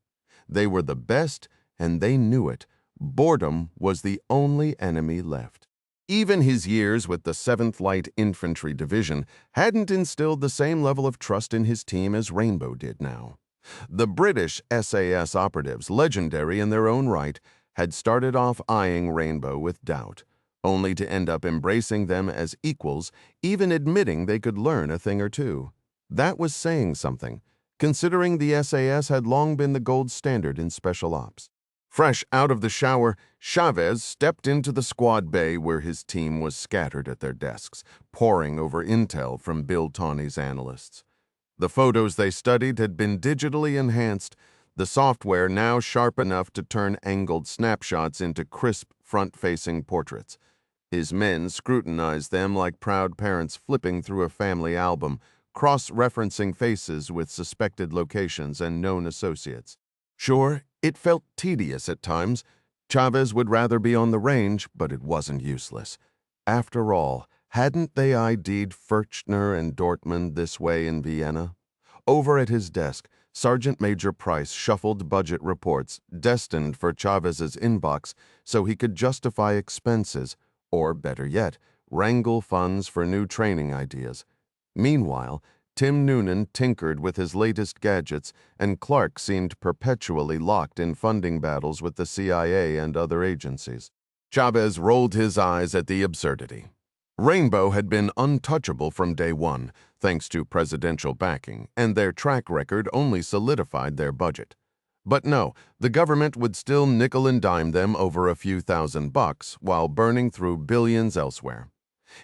They were the best, and they knew it. Boredom was the only enemy left. Even his years with the 7th Light Infantry Division hadn't instilled the same level of trust in his team as Rainbow did now. The British SAS operatives, legendary in their own right, had started off eyeing Rainbow with doubt, only to end up embracing them as equals, even admitting they could learn a thing or two. That was saying something, considering the SAS had long been the gold standard in special ops. Fresh out of the shower, Chavez stepped into the squad bay where his team was scattered at their desks, poring over intel from Bill Tawney's analysts. The photos they studied had been digitally enhanced, the software now sharp enough to turn angled snapshots into crisp, front-facing portraits. His men scrutinized them like proud parents flipping through a family album, cross-referencing faces with suspected locations and known associates. Sure, it felt tedious at times. Chavez would rather be on the range, but it wasn't useless. After all, hadn't they ID'd Furchtner and Dortmund this way in Vienna? Over at his desk, Sergeant Major Price shuffled budget reports destined for Chavez's inbox so he could justify expenses, or better yet, wrangle funds for new training ideas. Meanwhile, Tim Noonan tinkered with his latest gadgets, and Clark seemed perpetually locked in funding battles with the CIA and other agencies. Chavez rolled his eyes at the absurdity. Rainbow had been untouchable from day one, thanks to presidential backing, and their track record only solidified their budget. But no, the government would still nickel and dime them over a few $1,000 while burning through billions elsewhere.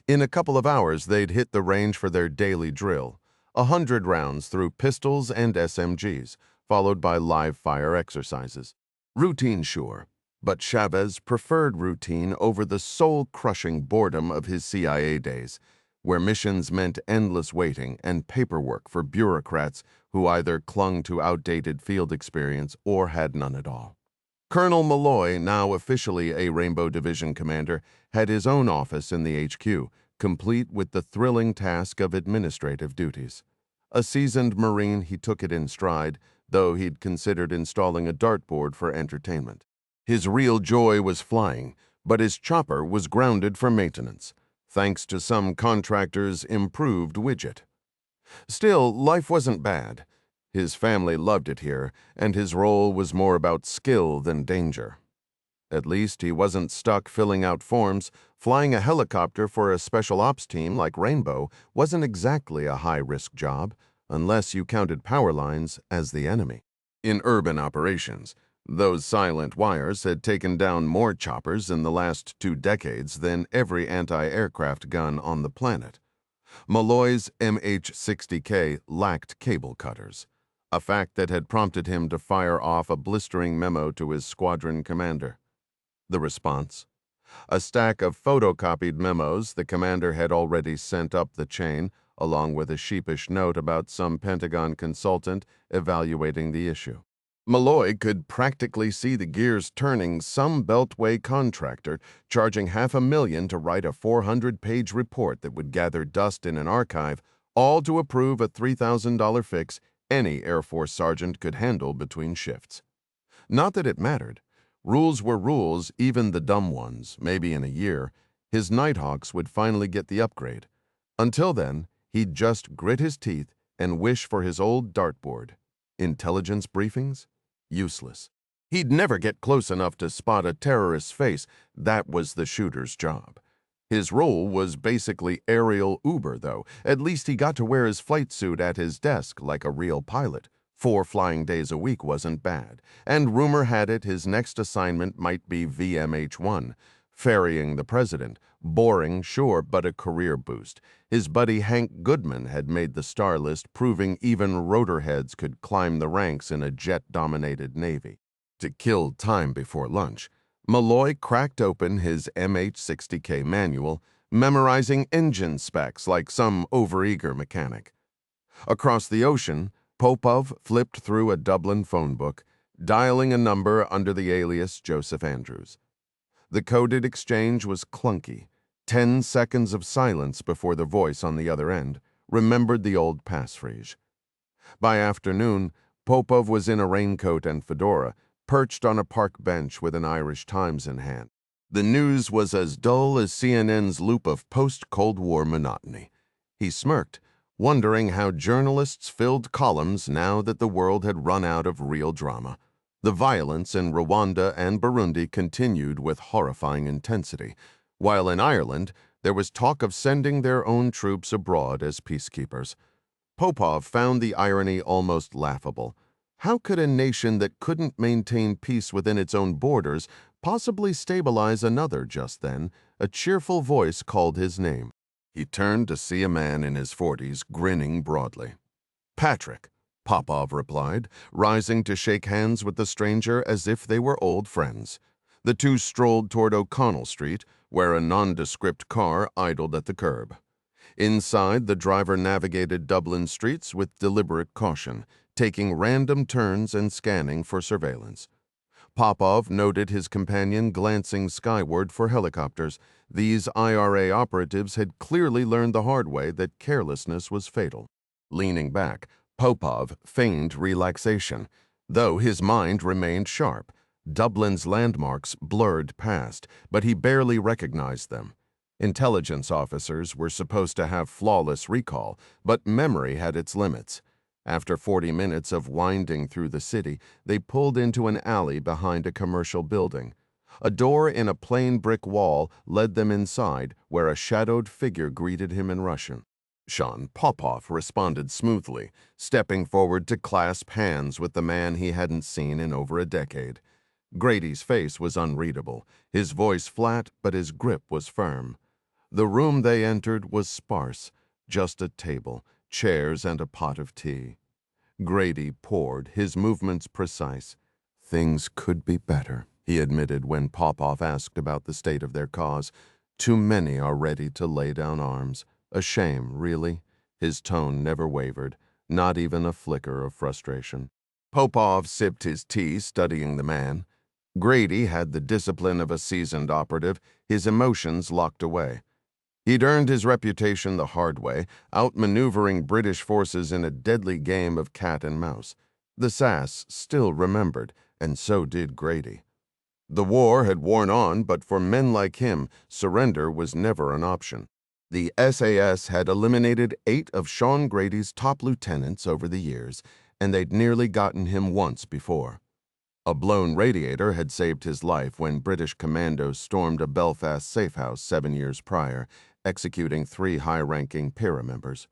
In a couple of hours, they'd hit the range for their daily drill, 100 rounds through pistols and SMGs, followed by live-fire exercises. Routine, sure, but Chavez preferred routine over the soul-crushing boredom of his CIA days, where missions meant endless waiting and paperwork for bureaucrats who either clung to outdated field experience or had none at all. Colonel Malloy, now officially a Rainbow Division commander, had his own office in the HQ, complete with the thrilling task of administrative duties. A seasoned Marine, he took it in stride, though he'd considered installing a dartboard for entertainment. His real joy was flying, but his chopper was grounded for maintenance, thanks to some contractor's improved widget. Still, life wasn't bad. His family loved it here, and his role was more about skill than danger. At least he wasn't stuck filling out forms. Flying a helicopter for a special ops team like Rainbow wasn't exactly a high-risk job, unless you counted power lines as the enemy. In urban operations, those silent wires had taken down more choppers in the last 2 decades than every anti-aircraft gun on the planet. Malloy's MH-60K lacked cable cutters, a fact that had prompted him to fire off a blistering memo to his squadron commander. The response? A stack of photocopied memos the commander had already sent up the chain, along with a sheepish note about some Pentagon consultant evaluating the issue. Malloy could practically see the gears turning. Some Beltway contractor charging $500,000 to write a 400-page report that would gather dust in an archive, all to approve a $3,000 fix any Air Force sergeant could handle between shifts. Not that it mattered. Rules were rules, even the dumb ones. Maybe in a year, his Nighthawks would finally get the upgrade. Until then, he'd just grit his teeth and wish for his old dartboard. Intelligence briefings? Useless. He'd never get close enough to spot a terrorist's face. That was the shooter's job. His role was basically aerial Uber, though. At least he got to wear his flight suit at his desk like a real pilot. 4 flying days a week wasn't bad. And rumor had it his next assignment might be VMH-1, ferrying the president. Boring, sure, but a career boost. His buddy Hank Goodman had made the star list, proving even rotorheads could climb the ranks in a jet-dominated Navy. To kill time before lunch, Malloy cracked open his MH-60K manual, memorizing engine specs like some overeager mechanic. Across the ocean, Popov flipped through a Dublin phone book, dialing a number under the alias Joseph Andrews. The coded exchange was clunky. 10 seconds of silence before the voice on the other end remembered the old passphrase. By afternoon, Popov was in a raincoat and fedora, perched on a park bench with an Irish Times in hand. The news was as dull as CNN's loop of post-Cold War monotony. He smirked, wondering how journalists filled columns now that the world had run out of real drama. The violence in Rwanda and Burundi continued with horrifying intensity, while in Ireland there was talk of sending their own troops abroad as peacekeepers. Popov found the irony almost laughable. How could a nation that couldn't maintain peace within its own borders possibly stabilize another just then? A cheerful voice called his name. He turned to see a man in his 40s grinning broadly. "Patrick," Popov replied, rising to shake hands with the stranger as if they were old friends. The two strolled toward O'Connell Street, where a nondescript car idled at the curb. Inside, the driver navigated Dublin streets with deliberate caution, taking random turns and scanning for surveillance. Popov noted his companion glancing skyward for helicopters. These IRA operatives had clearly learned the hard way that carelessness was fatal. Leaning back, Popov feigned relaxation, though his mind remained sharp. Dublin's landmarks blurred past, but he barely recognized them. Intelligence officers were supposed to have flawless recall, but memory had its limits. After 40 minutes of winding through the city, they pulled into an alley behind a commercial building. A door in a plain brick wall led them inside, where a shadowed figure greeted him in Russian. Sean Popov responded smoothly, stepping forward to clasp hands with the man he hadn't seen in over a decade. Grady's face was unreadable, his voice flat, but his grip was firm. The room they entered was sparse, just a table, chairs, and a pot of tea. Grady poured, his movements precise. "Things could be better," he admitted when Popov asked about the state of their cause. "Too many are ready to lay down arms. A shame, really." His tone never wavered, not even a flicker of frustration. Popov sipped his tea, studying the man. Grady had the discipline of a seasoned operative, his emotions locked away. He'd earned his reputation the hard way, outmaneuvering British forces in a deadly game of cat and mouse. The SAS still remembered, and so did Grady. The war had worn on, but for men like him, surrender was never an option. The SAS had eliminated 8 of Sean Grady's top lieutenants over the years, and they'd nearly gotten him once before. A blown radiator had saved his life when British commandos stormed a Belfast safe house 7 years prior, executing 3 high-ranking PIRA members.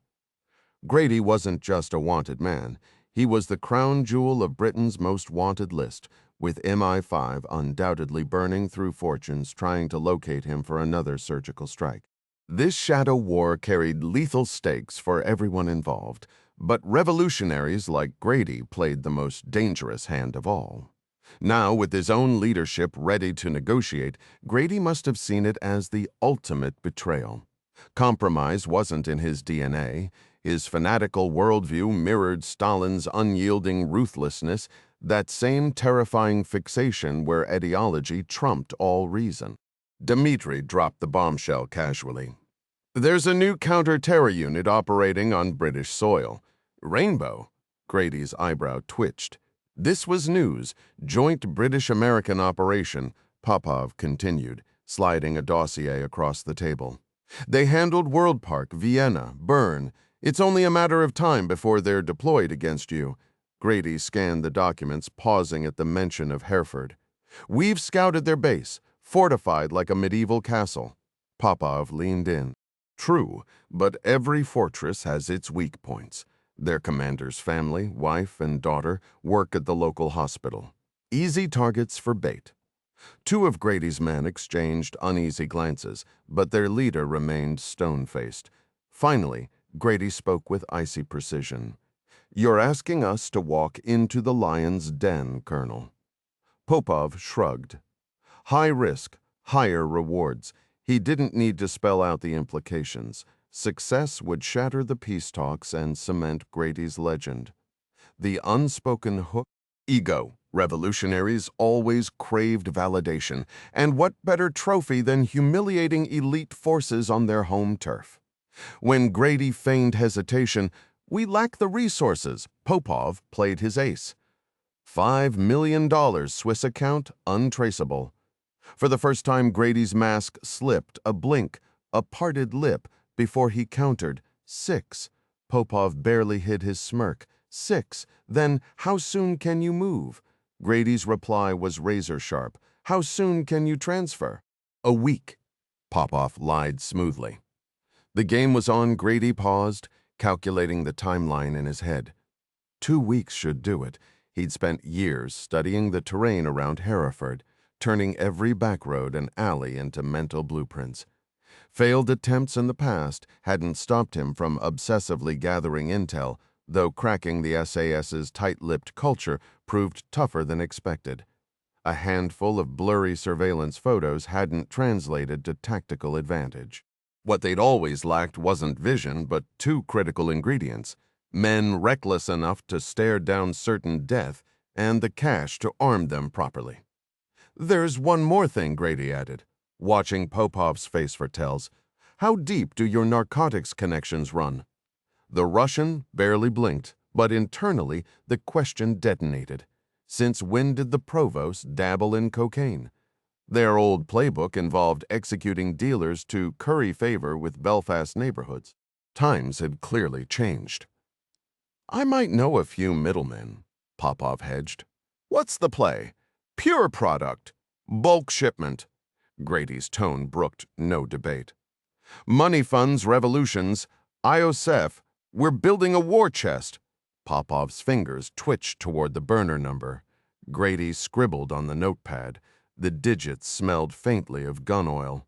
Grady wasn't just a wanted man. He was the crown jewel of Britain's most wanted list, with MI5 undoubtedly burning through fortunes trying to locate him for another surgical strike. This shadow war carried lethal stakes for everyone involved, but revolutionaries like Grady played the most dangerous hand of all. Now, with his own leadership ready to negotiate, Grady must have seen it as the ultimate betrayal. Compromise wasn't in his DNA. His fanatical worldview mirrored Stalin's unyielding ruthlessness, that same terrifying fixation where ideology trumped all reason. Dmitri dropped the bombshell casually. "There's a new counter-terror unit operating on British soil. Rainbow?" Grady's eyebrow twitched. This was news. Joint British-American operation, Popov continued, sliding a dossier across the table. "They handled World Park, Vienna, Bern. It's only a matter of time before they're deployed against you." Grady scanned the documents, pausing at the mention of Hereford. "We've scouted their base, fortified like a medieval castle." Popov leaned in. "True, but every fortress has its weak points. Their commander's family, wife, and daughter work at the local hospital. Easy targets for bait." 2 of Grady's men exchanged uneasy glances, but their leader remained stone-faced. Finally, Grady spoke with icy precision. "You're asking us to walk into the lion's den, Colonel." Popov shrugged. High risk, higher rewards. He didn't need to spell out the implications. Success would shatter the peace talks and cement Grady's legend. The unspoken hook? Ego. Revolutionaries always craved validation, and what better trophy than humiliating elite forces on their home turf? When Grady feigned hesitation, "We lack the resources," Popov played his ace. $5 million Swiss account untraceable. For the first time, Grady's mask slipped, a blink, a parted lip, before he countered. 6. Popov barely hid his smirk. 6. Then, how soon can you move? Grady's reply was razor-sharp. How soon can you transfer? A week. Popov lied smoothly. The game was on. Grady paused, calculating the timeline in his head. 2 weeks should do it. He'd spent years studying the terrain around Hereford, turning every back road and alley into mental blueprints. Failed attempts in the past hadn't stopped him from obsessively gathering intel, though cracking the SAS's tight-lipped culture proved tougher than expected. A handful of blurry surveillance photos hadn't translated to tactical advantage. What they'd always lacked wasn't vision, but 2 critical ingredients: men reckless enough to stare down certain death, and the cash to arm them properly. There's one more thing, Grady added, watching Popov's face for tells. How deep do your narcotics connections run? The Russian barely blinked, but internally the question detonated. Since when did the provost dabble in cocaine? Their old playbook involved executing dealers to curry favor with Belfast neighborhoods. Times had clearly changed. I might know a few middlemen, Popov hedged. What's the play? Pure product. Bulk shipment. Grady's tone brooked no debate. Money funds, revolutions, IOSF, we're building a war chest. Popov's fingers twitched toward the burner number. Grady scribbled on the notepad. The digits smelled faintly of gun oil.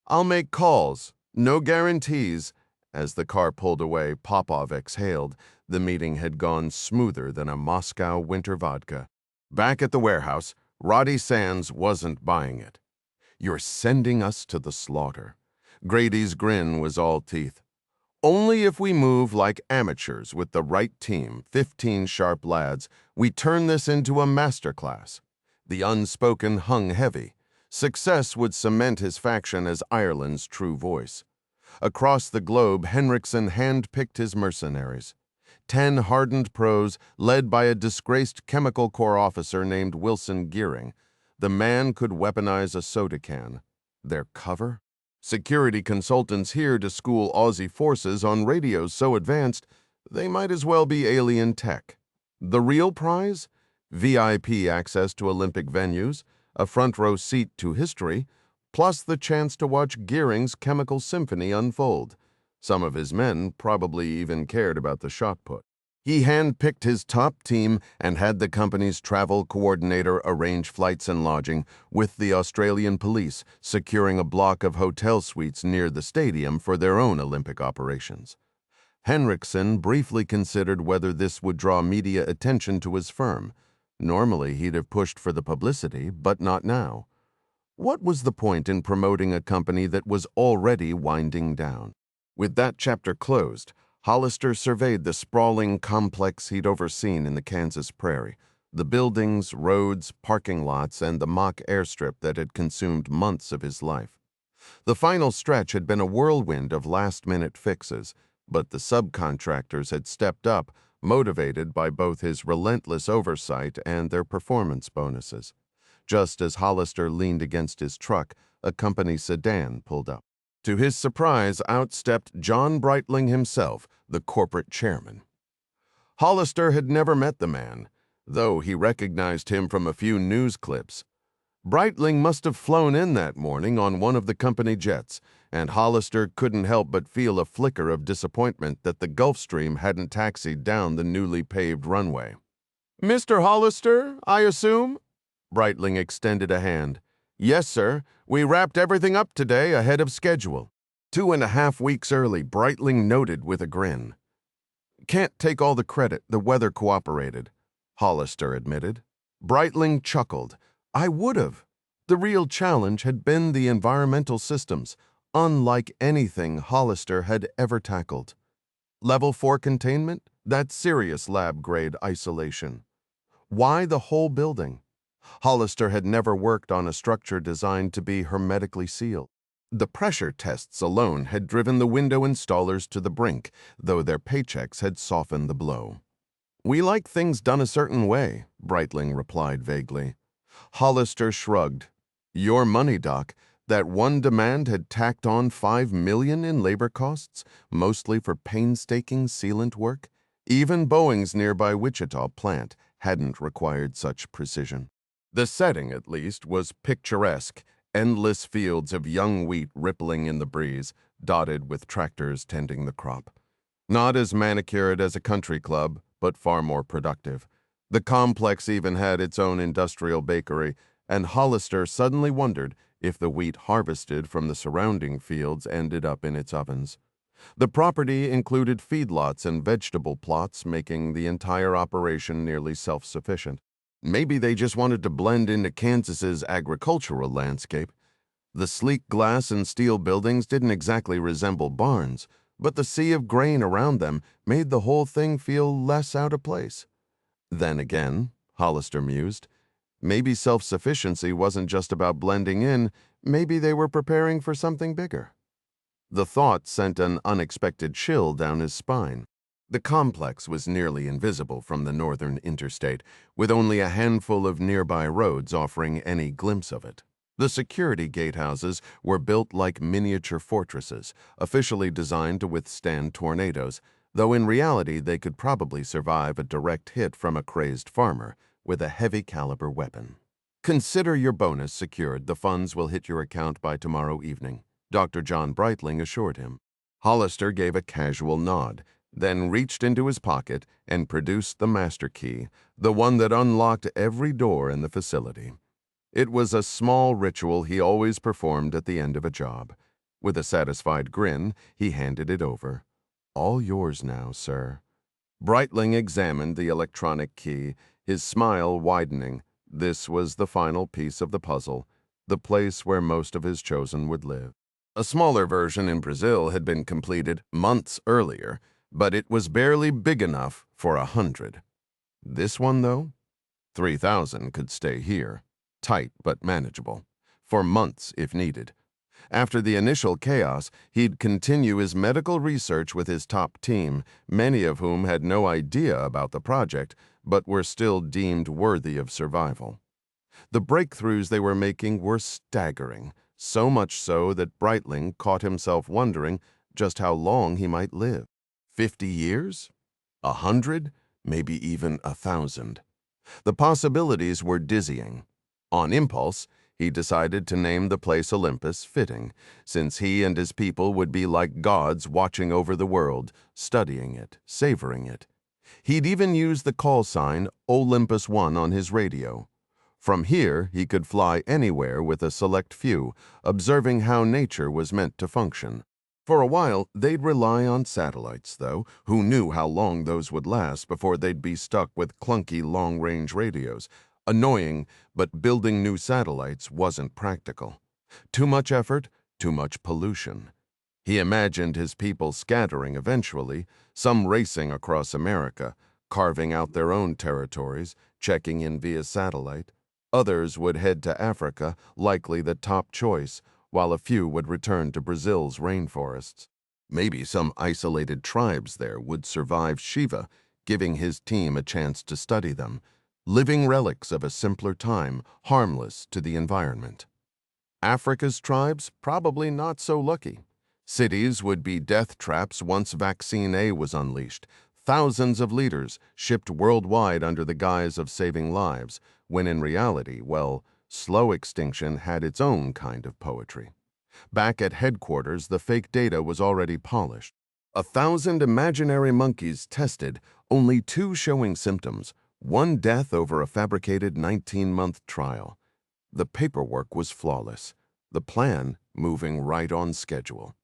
I'll make calls. No guarantees. As the car pulled away, Popov exhaled. The meeting had gone smoother than a Moscow winter vodka. Back at the warehouse, Roddy Sands wasn't buying it. You're sending us to the slaughter. Grady's grin was all teeth. Only if we move like amateurs with the right team, 15 sharp lads, we turn this into a masterclass. The unspoken hung heavy. Success would cement his faction as Ireland's true voice. Across the globe, Henriksen handpicked his mercenaries. 10 hardened pros led by a disgraced chemical corps officer named Wilson Gearing. The man could weaponize a soda can. Their cover? Security consultants here to school Aussie forces on radios so advanced they might as well be alien tech. The real prize? VIP access to Olympic venues, a front-row seat to history, plus the chance to watch Gearing's chemical symphony unfold. Some of his men probably even cared about the shot put. He handpicked his top team and had the company's travel coordinator arrange flights and lodging, with the Australian police securing a block of hotel suites near the stadium for their own Olympic operations. Henriksen briefly considered whether this would draw media attention to his firm. Normally, he'd have pushed for the publicity, but not now. What was the point in promoting a company that was already winding down? With that chapter closed, Hollister surveyed the sprawling complex he'd overseen in the Kansas prairie, the buildings, roads, parking lots, and the mock airstrip that had consumed months of his life. The final stretch had been a whirlwind of last-minute fixes, but the subcontractors had stepped up, motivated by both his relentless oversight and their performance bonuses. Just as Hollister leaned against his truck, a company sedan pulled up. To his surprise, out stepped John Breitling himself, the corporate chairman. Hollister had never met the man, though he recognized him from a few news clips. Breitling must have flown in that morning on one of the company jets, and Hollister couldn't help but feel a flicker of disappointment that the Gulfstream hadn't taxied down the newly paved runway. "Mr. Hollister, I assume?" Breitling extended a hand. "Yes, sir. We wrapped everything up today ahead of schedule." 2.5 weeks early, Breitling noted with a grin. "Can't take all the credit. The weather cooperated," Hollister admitted. Breitling chuckled. "I would have. The real challenge had been the environmental systems, unlike anything Hollister had ever tackled. Level 4 containment? That's serious lab-grade isolation. Why the whole building? Hollister had never worked on a structure designed to be hermetically sealed. The pressure tests alone had driven the window installers to the brink, though their paychecks had softened the blow. "We like things done a certain way," Breitling replied vaguely. Hollister shrugged. Your money, Doc. That one demand had tacked on $5 million in labor costs, mostly for painstaking sealant work. Even Boeing's nearby Wichita plant hadn't required such precision. The setting, at least, was picturesque, endless fields of young wheat rippling in the breeze, dotted with tractors tending the crop. Not as manicured as a country club, but far more productive. The complex even had its own industrial bakery, and Hollister suddenly wondered if the wheat harvested from the surrounding fields ended up in its ovens. The property included feedlots and vegetable plots, making the entire operation nearly self-sufficient. Maybe they just wanted to blend into Kansas's agricultural landscape. The sleek glass and steel buildings didn't exactly resemble barns, but the sea of grain around them made the whole thing feel less out of place. Then again, Hollister mused, maybe self-sufficiency wasn't just about blending in, maybe they were preparing for something bigger. The thought sent an unexpected chill down his spine. The complex was nearly invisible from the northern interstate, with only a handful of nearby roads offering any glimpse of it. The security gatehouses were built like miniature fortresses, officially designed to withstand tornadoes, though in reality they could probably survive a direct hit from a crazed farmer with a heavy-caliber weapon. Consider your bonus secured. The funds will hit your account by tomorrow evening, Dr. John Breitling assured him. Hollister gave a casual nod, then reached into his pocket and produced the master key, the one that unlocked every door in the facility. It was a small ritual he always performed at the end of a job. With a satisfied grin, he handed it over. All yours now, sir. Breitling examined the electronic key, his smile widening. This was the final piece of the puzzle, the place where most of his chosen would live. A smaller version in Brazil had been completed months earlier, but it was barely big enough for 100. This one, though? 3,000 could stay here, tight but manageable, for months if needed. After the initial chaos, he'd continue his medical research with his top team, many of whom had no idea about the project, but were still deemed worthy of survival. The breakthroughs they were making were staggering, so much so that Breitling caught himself wondering just how long he might live. 50 years? 100? Maybe even 1,000. The possibilities were dizzying. On impulse, he decided to name the place Olympus, fitting, since he and his people would be like gods watching over the world, studying it, savoring it. He'd even use the call sign Olympus 1 on his radio. From here, he could fly anywhere with a select few, observing how nature was meant to function. For a while, they'd rely on satellites, though. Who knew how long those would last before they'd be stuck with clunky long-range radios? Annoying, but building new satellites wasn't practical. Too much effort, too much pollution. He imagined his people scattering eventually, some racing across America, carving out their own territories, checking in via satellite. Others would head to Africa, likely the top choice, while a few would return to Brazil's rainforests. Maybe some isolated tribes there would survive Shiva, giving his team a chance to study them, living relics of a simpler time, harmless to the environment. Africa's tribes, probably not so lucky. Cities would be death traps once Vaccine A was unleashed. Thousands of leaders shipped worldwide under the guise of saving lives, when in reality, well, slow extinction had its own kind of poetry. Back at headquarters, the fake data was already polished. 1,000 imaginary monkeys tested, only 2 showing symptoms, 1 death over a fabricated 19-month trial. The paperwork was flawless, the plan moving right on schedule.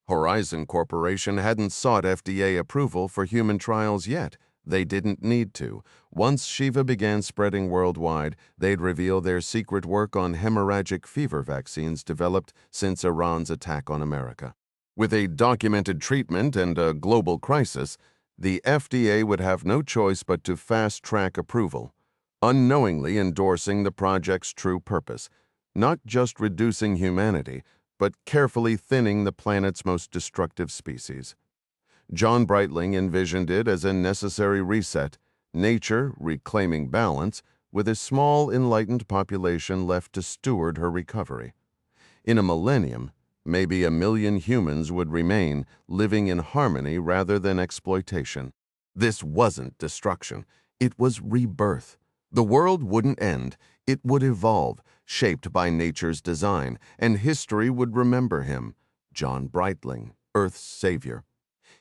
Horizon Corporation hadn't sought FDA approval for human trials yet. They didn't need to. Once Shiva began spreading worldwide, they'd reveal their secret work on hemorrhagic fever vaccines developed since Iran's attack on America. With a documented treatment and a global crisis, the FDA would have no choice but to fast-track approval, unknowingly endorsing the project's true purpose, not just reducing humanity, but carefully thinning the planet's most destructive species. John Breitling envisioned it as a necessary reset, nature reclaiming balance, with a small enlightened population left to steward her recovery. In a millennium, maybe 1,000,000 humans would remain, living in harmony rather than exploitation. This wasn't destruction. It was rebirth. The world wouldn't end. It would evolve, shaped by nature's design, and history would remember him, John Breitling, Earth's savior.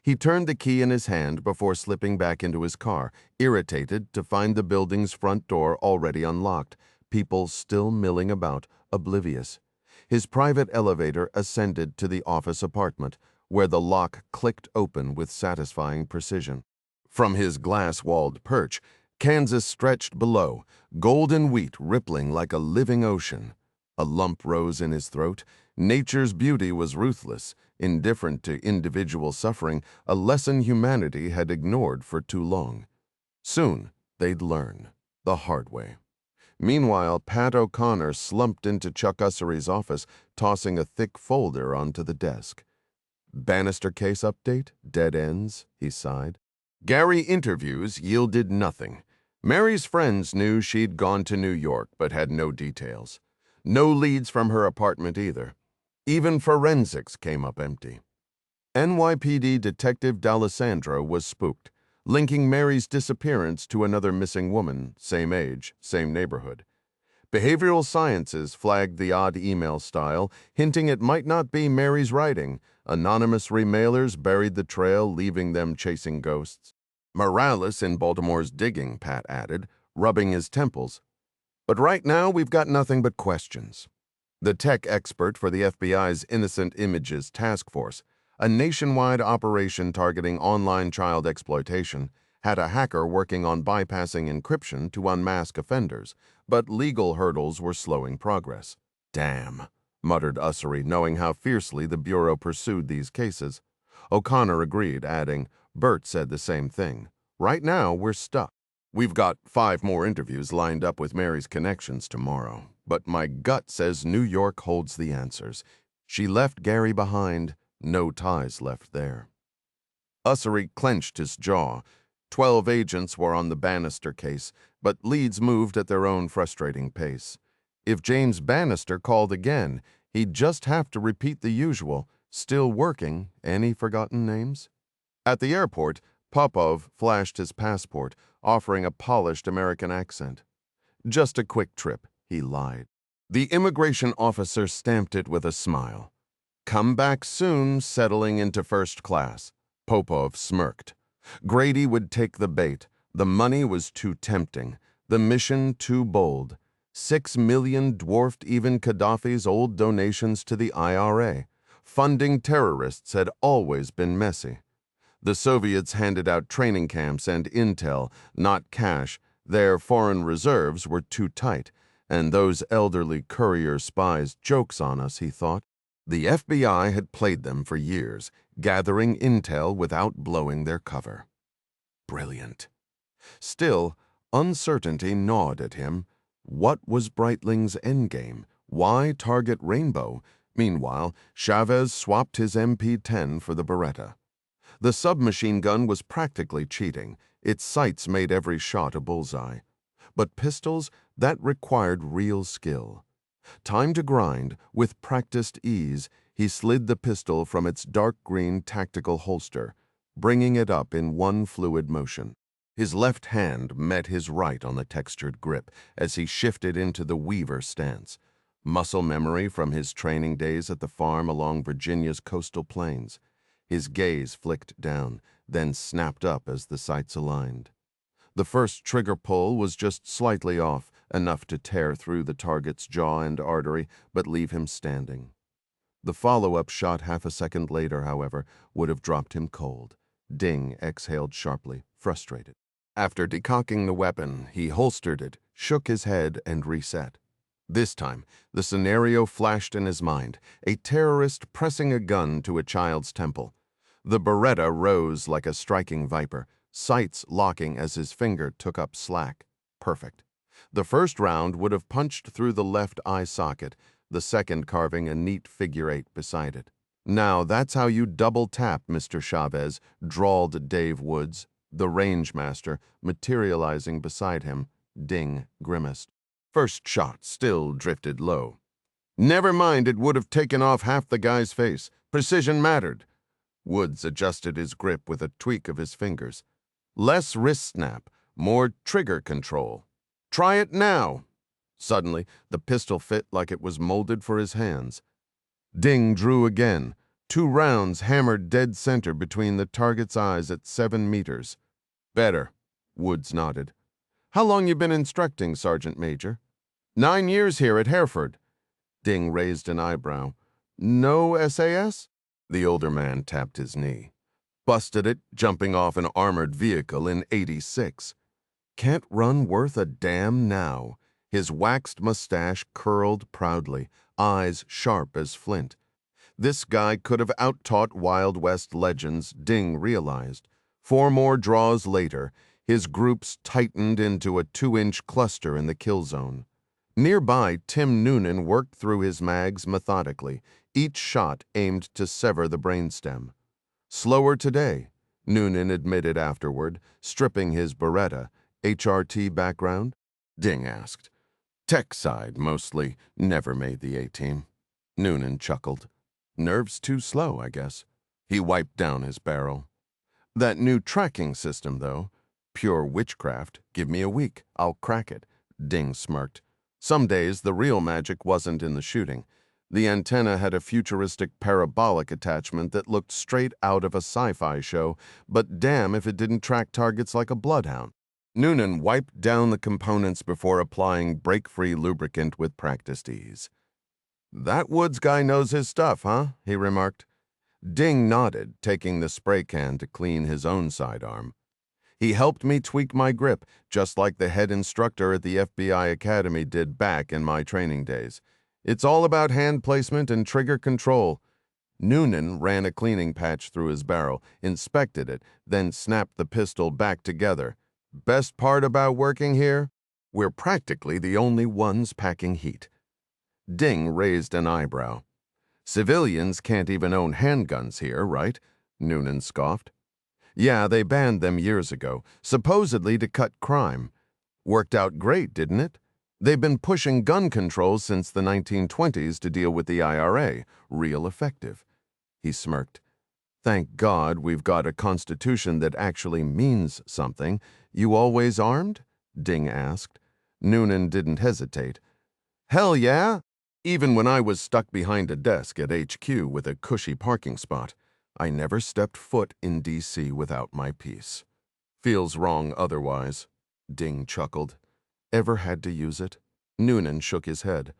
He turned the key in his hand before slipping back into his car, irritated to find the building's front door already unlocked, people still milling about, oblivious. His private elevator ascended to the office apartment, where the lock clicked open with satisfying precision. From his glass-walled perch, Kansas stretched below, golden wheat rippling like a living ocean. A lump rose in his throat. Nature's beauty was ruthless, indifferent to individual suffering, a lesson humanity had ignored for too long. Soon, they'd learn, the hard way. Meanwhile, Pat O'Connor slumped into Chuck Ussery's office, tossing a thick folder onto the desk. Bannister case update? Dead ends? He sighed. Gary interviews yielded nothing. Mary's friends knew she'd gone to New York, but had no details. No leads from her apartment either. Even forensics came up empty. NYPD Detective D'Alessandro was spooked, linking Mary's disappearance to another missing woman, same age, same neighborhood. Behavioral sciences flagged the odd email style, hinting it might not be Mary's writing. Anonymous remailers buried the trail, leaving them chasing ghosts. Morales in Baltimore's digging, Pat added, rubbing his temples. But right now, we've got nothing but questions. The tech expert for the FBI's Innocent Images Task Force, a nationwide operation targeting online child exploitation, had a hacker working on bypassing encryption to unmask offenders, but legal hurdles were slowing progress. Damn, muttered Ussery, knowing how fiercely the Bureau pursued these cases. O'Connor agreed, adding, Bert said the same thing. Right now, we're stuck. We've got 5 more interviews lined up with Mary's connections tomorrow, but my gut says New York holds the answers. She left Gary behind, no ties left there. Ussery clenched his jaw. 12 agents were on the Bannister case, but leads moved at their own frustrating pace. If James Bannister called again, he'd just have to repeat the usual, still working, any forgotten names? At the airport, Popov flashed his passport, offering a polished American accent. Just a quick trip, he lied. The immigration officer stamped it with a smile. Come back soon, settling into first class. Popov smirked. Grady would take the bait. The money was too tempting. The mission too bold. 6 million dwarfed even Gaddafi's old donations to the IRA. Funding terrorists had always been messy. The Soviets handed out training camps and intel, not cash. Their foreign reserves were too tight, and those elderly courier spies' jokes on us, he thought. The FBI had played them for years, gathering intel without blowing their cover. Brilliant. Still, uncertainty gnawed at him. What was Breitling's endgame? Why target Rainbow? Meanwhile, Chavez swapped his MP-10 for the Beretta. The submachine gun was practically cheating. Its sights made every shot a bullseye. But pistols, that required real skill. Time to grind, with practiced ease, he slid the pistol from its dark green tactical holster, bringing it up in one fluid motion. His left hand met his right on the textured grip as he shifted into the Weaver stance. Muscle memory from his training days at the farm along Virginia's coastal plains. His gaze flicked down, then snapped up as the sights aligned. The first trigger pull was just slightly off, enough to tear through the target's jaw and artery, but leave him standing. The follow-up shot half a second later, however, would have dropped him cold. Ding exhaled sharply, frustrated. After decocking the weapon, he holstered it, shook his head, and reset. This time, the scenario flashed in his mind, a terrorist pressing a gun to a child's temple. The Beretta rose like a striking viper, sights locking as his finger took up slack. Perfect. The first round would have punched through the left eye socket, the second carving a neat figure 8 beside it. Now that's how you double tap, Mr. Chavez, drawled Dave Woods, the range master, materializing beside him. Ding grimaced. First shot still drifted low. Never mind, it would have taken off half the guy's face. Precision mattered. Woods adjusted his grip with a tweak of his fingers. Less wrist snap, more trigger control. Try it now. Suddenly, the pistol fit like it was molded for his hands. Ding drew again. 2 rounds hammered dead center between the target's eyes at 7 meters. Better, Woods nodded. How long you been instructing, Sergeant Major? 9 years here at Hereford. Ding raised an eyebrow. No SAS? The older man tapped his knee. Busted it jumping off an armored vehicle in '86. Can't run worth a damn now. His waxed mustache curled proudly, eyes sharp as flint. This guy could have outtaught Wild West legends, Ding realized. 4 more draws later, his groups tightened into a 2-inch cluster in the kill zone. Nearby, Tim Noonan worked through his mags methodically, each shot aimed to sever the brainstem. Slower today, Noonan admitted afterward, stripping his Beretta. HRT background? Ding asked. Tech side, mostly. Never made the A-team. Noonan chuckled. Nerves too slow, I guess. He wiped down his barrel. That new tracking system, though. Pure witchcraft. Give me a week. I'll crack it. Ding smirked. Some days, the real magic wasn't in the shooting. The antenna had a futuristic parabolic attachment that looked straight out of a sci-fi show, but damn if it didn't track targets like a bloodhound. Noonan wiped down the components before applying break-free lubricant with practiced ease. That Woods guy knows his stuff, huh? He remarked. Ding nodded, taking the spray can to clean his own sidearm. He helped me tweak my grip, just like the head instructor at the FBI Academy did back in my training days. It's all about hand placement and trigger control. Noonan ran a cleaning patch through his barrel, inspected it, then snapped the pistol back together. Best part about working here? We're practically the only ones packing heat. Ding raised an eyebrow. Civilians can't even own handguns here, right? Noonan scoffed. Yeah, they banned them years ago, supposedly to cut crime. Worked out great, didn't it? They've been pushing gun control since the 1920s to deal with the IRA. Real effective. He smirked. Thank God we've got a constitution that actually means something. You always armed? Ding asked. Noonan didn't hesitate. Hell yeah! Even when I was stuck behind a desk at HQ with a cushy parking spot, I never stepped foot in D.C. without my piece. Feels wrong otherwise. Ding chuckled. Ever had to use it? Noonan shook his head.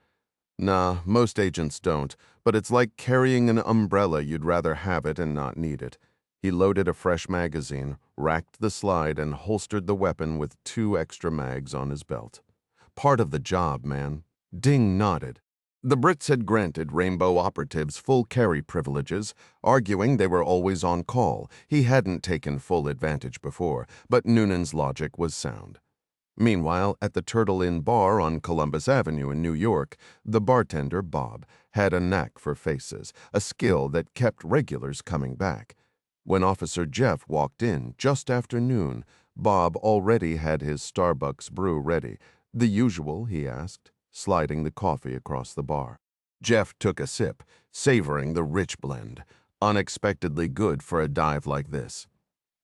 Nah, most agents don't, but it's like carrying an umbrella. You'd rather have it and not need it. He loaded a fresh magazine, racked the slide, and holstered the weapon with 2 extra mags on his belt. Part of the job, man. Ding nodded. The Brits had granted Rainbow operatives full carry privileges, arguing they were always on call. He hadn't taken full advantage before, but Noonan's logic was sound. Meanwhile, at the Turtle Inn bar on Columbus Avenue in New York, the bartender, Bob, had a knack for faces, a skill that kept regulars coming back. When Officer Jeff walked in just after noon, Bob already had his Starbucks brew ready. The usual, he asked, sliding the coffee across the bar. Jeff took a sip, savoring the rich blend, unexpectedly good for a dive like this.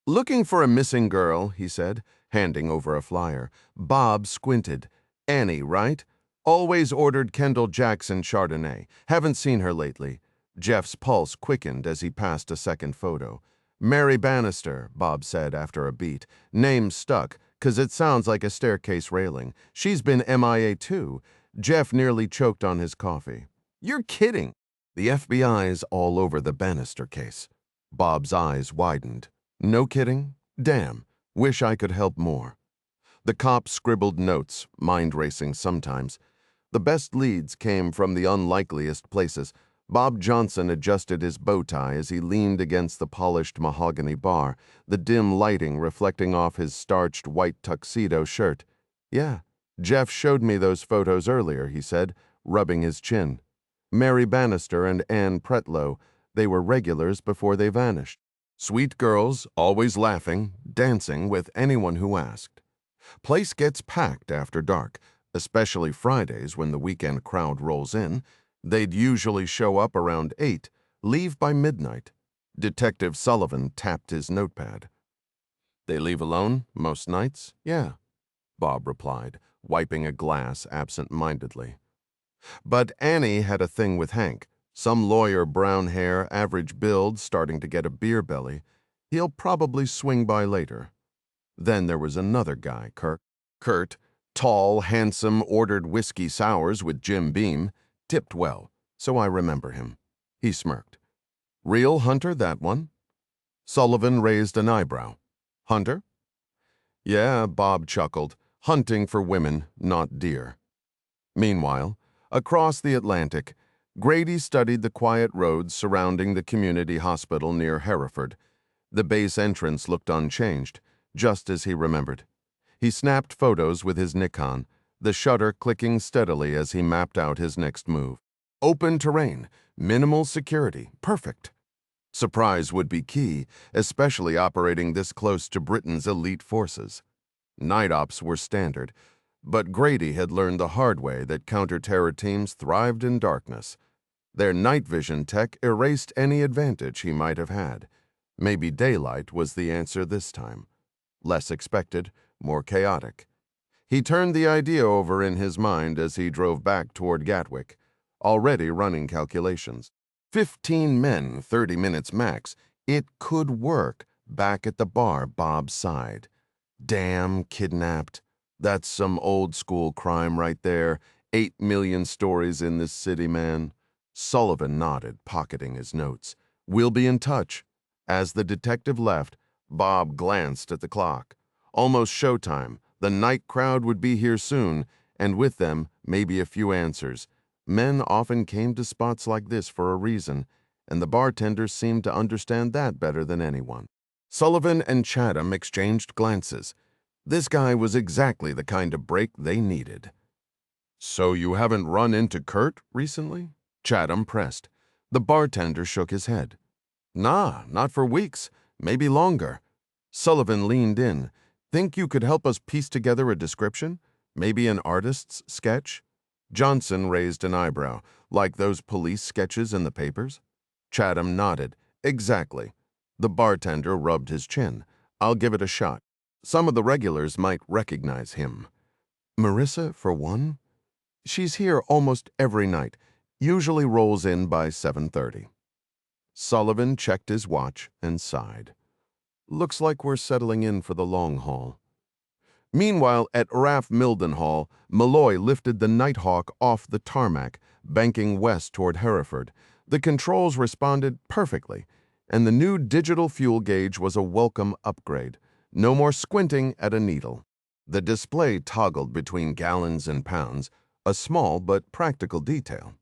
Looking for a missing girl, he said, handing over a flyer. Bob squinted. Annie, right? Always ordered Kendall Jackson Chardonnay. Haven't seen her lately. Jeff's pulse quickened as he passed a second photo. Mary Bannister, Bob said after a beat. Name stuck, 'cause it sounds like a staircase railing. She's been MIA too. Jeff nearly choked on his coffee. You're kidding. The FBI's all over the Bannister case. Bob's eyes widened. No kidding? Damn. Wish I could help more. The cop scribbled notes, mind racing sometimes. The best leads came from the unlikeliest places. Bob Johnson adjusted his bow tie as he leaned against the polished mahogany bar, the dim lighting reflecting off his starched white tuxedo shirt. Yeah, Jeff showed me those photos earlier, he said, rubbing his chin. Mary Bannister and Ann Pretlow, they were regulars before they vanished. Sweet girls, always laughing, dancing with anyone who asked. Place gets packed after dark, especially Fridays when the weekend crowd rolls in. They'd usually show up around 8, leave by midnight. Detective Sullivan tapped his notepad. "They leave alone most nights?" "Yeah," Bob replied, wiping a glass absent-mindedly. But Annie had a thing with Hank. Some lawyer, brown hair, average build, starting to get a beer belly. He'll probably swing by later. Then there was another guy, Kurt, tall, handsome, ordered whiskey sours with Jim Beam, tipped well, so I remember him. He smirked. "Real Hunter, that one?" Sullivan raised an eyebrow. "Hunter?" "Yeah," Bob chuckled. "Hunting for women, not deer." Meanwhile, across the Atlantic, Grady studied the quiet roads surrounding the community hospital near Hereford. The base entrance looked unchanged, just as he remembered. He snapped photos with his Nikon, the shutter clicking steadily as he mapped out his next move. Open terrain, minimal security, perfect. Surprise would be key, especially operating this close to Britain's elite forces. Night ops were standard, but Grady had learned the hard way that counter-terror teams thrived in darkness. Their night vision tech erased any advantage he might have had. Maybe daylight was the answer this time. Less expected, more chaotic. He turned the idea over in his mind as he drove back toward Gatwick, already running calculations. 15 men, 30 minutes max. It could work. Back at the bar, Bob sighed. Damn, kidnapped. That's some old-school crime right there. 8 million stories in this city, man. Sullivan nodded, pocketing his notes. "We'll be in touch." As the detective left, Bob glanced at the clock. Almost showtime. The night crowd would be here soon, and with them, maybe a few answers. Men often came to spots like this for a reason, and the bartender seemed to understand that better than anyone. Sullivan and Chatham exchanged glances. This guy was exactly the kind of break they needed. "So you haven't run into Kurt recently?" Chatham pressed. The bartender shook his head. "Nah, not for weeks, maybe longer." Sullivan leaned in. "Think you could help us piece together a description? Maybe an artist's sketch?" Johnson raised an eyebrow. "Like those police sketches in the papers?" Chatham nodded. "Exactly." The bartender rubbed his chin. "I'll give it a shot. Some of the regulars might recognize him." "Marissa, for one? She's here almost every night. Usually rolls in by 7:30. Sullivan checked his watch and sighed. "Looks like we're settling in for the long haul." Meanwhile, at Raff Mildenhall, Malloy lifted the Nighthawk off the tarmac, banking west toward Hereford. The controls responded perfectly, and the new digital fuel gauge was a welcome upgrade. No more squinting at a needle. The display toggled between gallons and pounds, a small but practical detail.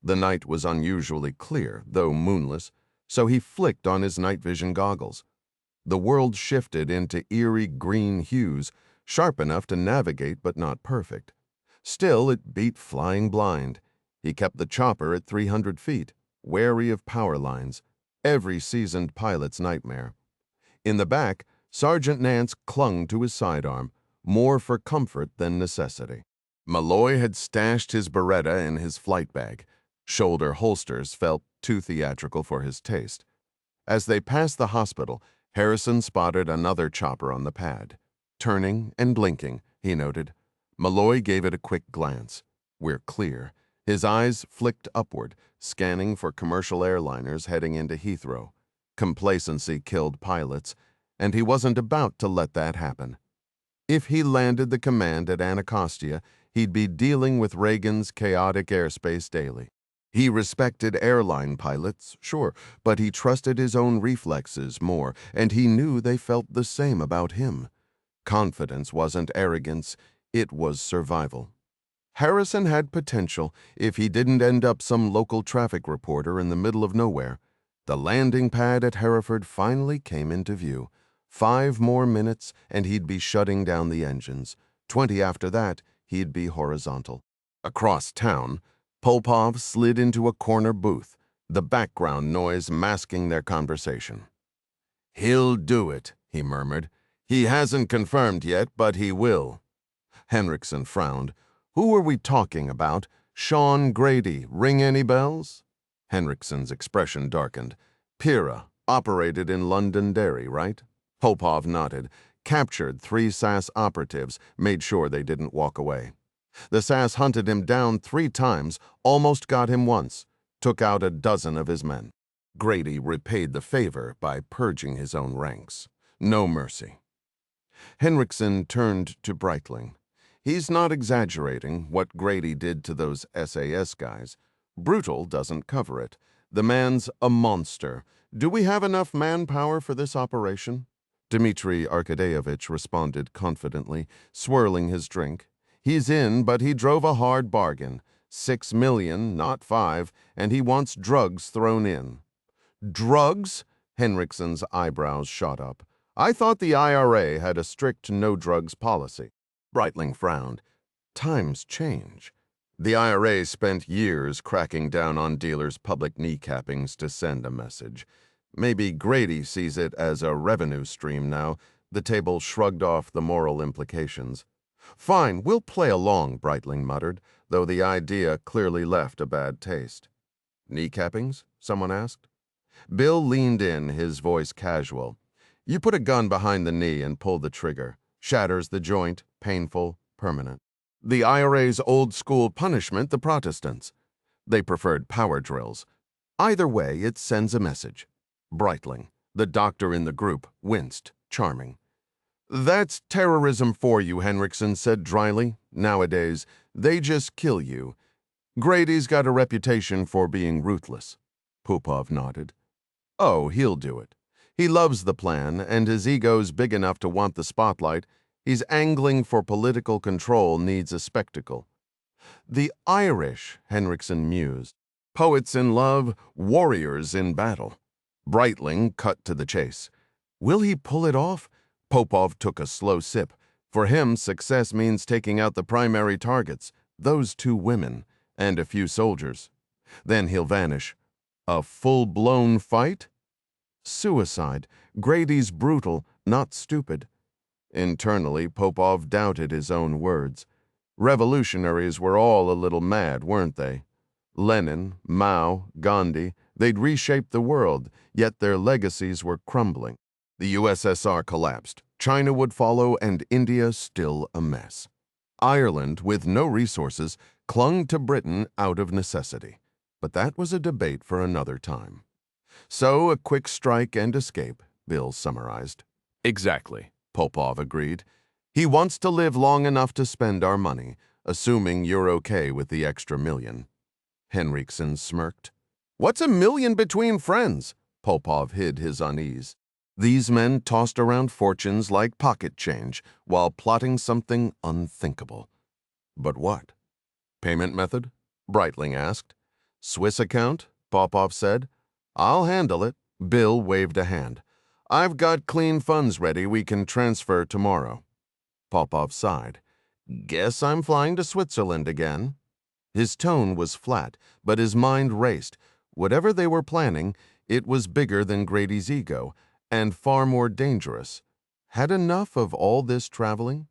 The night was unusually clear, though moonless, so he flicked on his night vision goggles. The world shifted into eerie green hues, sharp enough to navigate but not perfect. Still, it beat flying blind. He kept the chopper at 300 feet, wary of power lines, every seasoned pilot's nightmare. In the back, Sergeant Nance clung to his sidearm, more for comfort than necessity. Malloy had stashed his Beretta in his flight bag. Shoulder holsters felt too theatrical for his taste. As they passed the hospital, Harrison spotted another chopper on the pad. Turning and blinking, he noted. Malloy gave it a quick glance. "We're clear." His eyes flicked upward, scanning for commercial airliners heading into Heathrow. Complacency killed pilots, and he wasn't about to let that happen. If he landed the command at Anacostia, he'd be dealing with Reagan's chaotic airspace daily. He respected airline pilots, sure, but he trusted his own reflexes more, and he knew they felt the same about him. Confidence wasn't arrogance, it was survival. Harrison had potential if he didn't end up some local traffic reporter in the middle of nowhere. The landing pad at Hereford finally came into view. 5 more minutes, and he'd be shutting down the engines. 20 after that, he'd be horizontal. Across town, Popov slid into a corner booth, the background noise masking their conversation. "He'll do it," he murmured. He hasn't confirmed yet, but he will. Henriksen frowned. Who are we talking about? Sean Grady, ring any bells? Henriksen's expression darkened. Pira, operated in Londonderry, right? Popov nodded. Captured 3 SAS operatives, made sure they didn't walk away. The SAS hunted him down 3 times, almost got him once, took out a dozen of his men. Grady repaid the favor by purging his own ranks. No mercy. Henriksen turned to Breitling. He's not exaggerating what Grady did to those SAS guys. Brutal doesn't cover it. The man's a monster. Do we have enough manpower for this operation? Dmitry Arkadeyevich responded confidently, swirling his drink. He's in, but he drove a hard bargain. 6 million, not 5, and he wants drugs thrown in. Drugs? Henriksen's eyebrows shot up. I thought the IRA had a strict no-drugs policy. Breitling frowned. Times change. The IRA spent years cracking down on dealers' public kneecappings to send a message. Maybe Grady sees it as a revenue stream now. The table shrugged off the moral implications. Fine, we'll play along, Breitling muttered, though the idea clearly left a bad taste. Kneecappings? Someone asked. Bill leaned in, his voice casual. You put a gun behind the knee and pull the trigger. Shatters the joint, painful, permanent. The IRA's old-school punishment, the Protestants. They preferred power drills. Either way, it sends a message. Breitling, the doctor in the group, winced, charming. That's terrorism for you, Henriksen said dryly. Nowadays, they just kill you. Grady's got a reputation for being ruthless. Popov nodded. Oh, he'll do it. He loves the plan, and his ego's big enough to want the spotlight. He's angling for political control, needs a spectacle. The Irish, Henriksen mused. Poets in love, warriors in battle. Breitling cut to the chase. Will he pull it off? Popov took a slow sip. For him, success means taking out the primary targets, those 2 women, and a few soldiers. Then he'll vanish. A full-blown fight? Suicide. Grady's brutal, not stupid. Internally, Popov doubted his own words. Revolutionaries were all a little mad, weren't they? Lenin, Mao, Gandhi, they'd reshaped the world, yet their legacies were crumbling. The USSR collapsed. China would follow, and India still a mess. Ireland, with no resources, clung to Britain out of necessity. But that was a debate for another time. So, a quick strike and escape, Bill summarized. Exactly, Popov agreed. He wants to live long enough to spend our money, assuming you're okay with the extra million. Henriksen smirked. What's $1 million between friends? Popov hid his unease. These men tossed around fortunes like pocket change while plotting something unthinkable. But what? Payment method? Breitling asked. Swiss account? Popov said. I'll handle it. Bill waved a hand. I've got clean funds ready we can transfer tomorrow. Popov sighed. Guess I'm flying to Switzerland again. His tone was flat, but his mind raced. Whatever they were planning, it was bigger than Grady's ego, and far more dangerous. Had enough of all this traveling?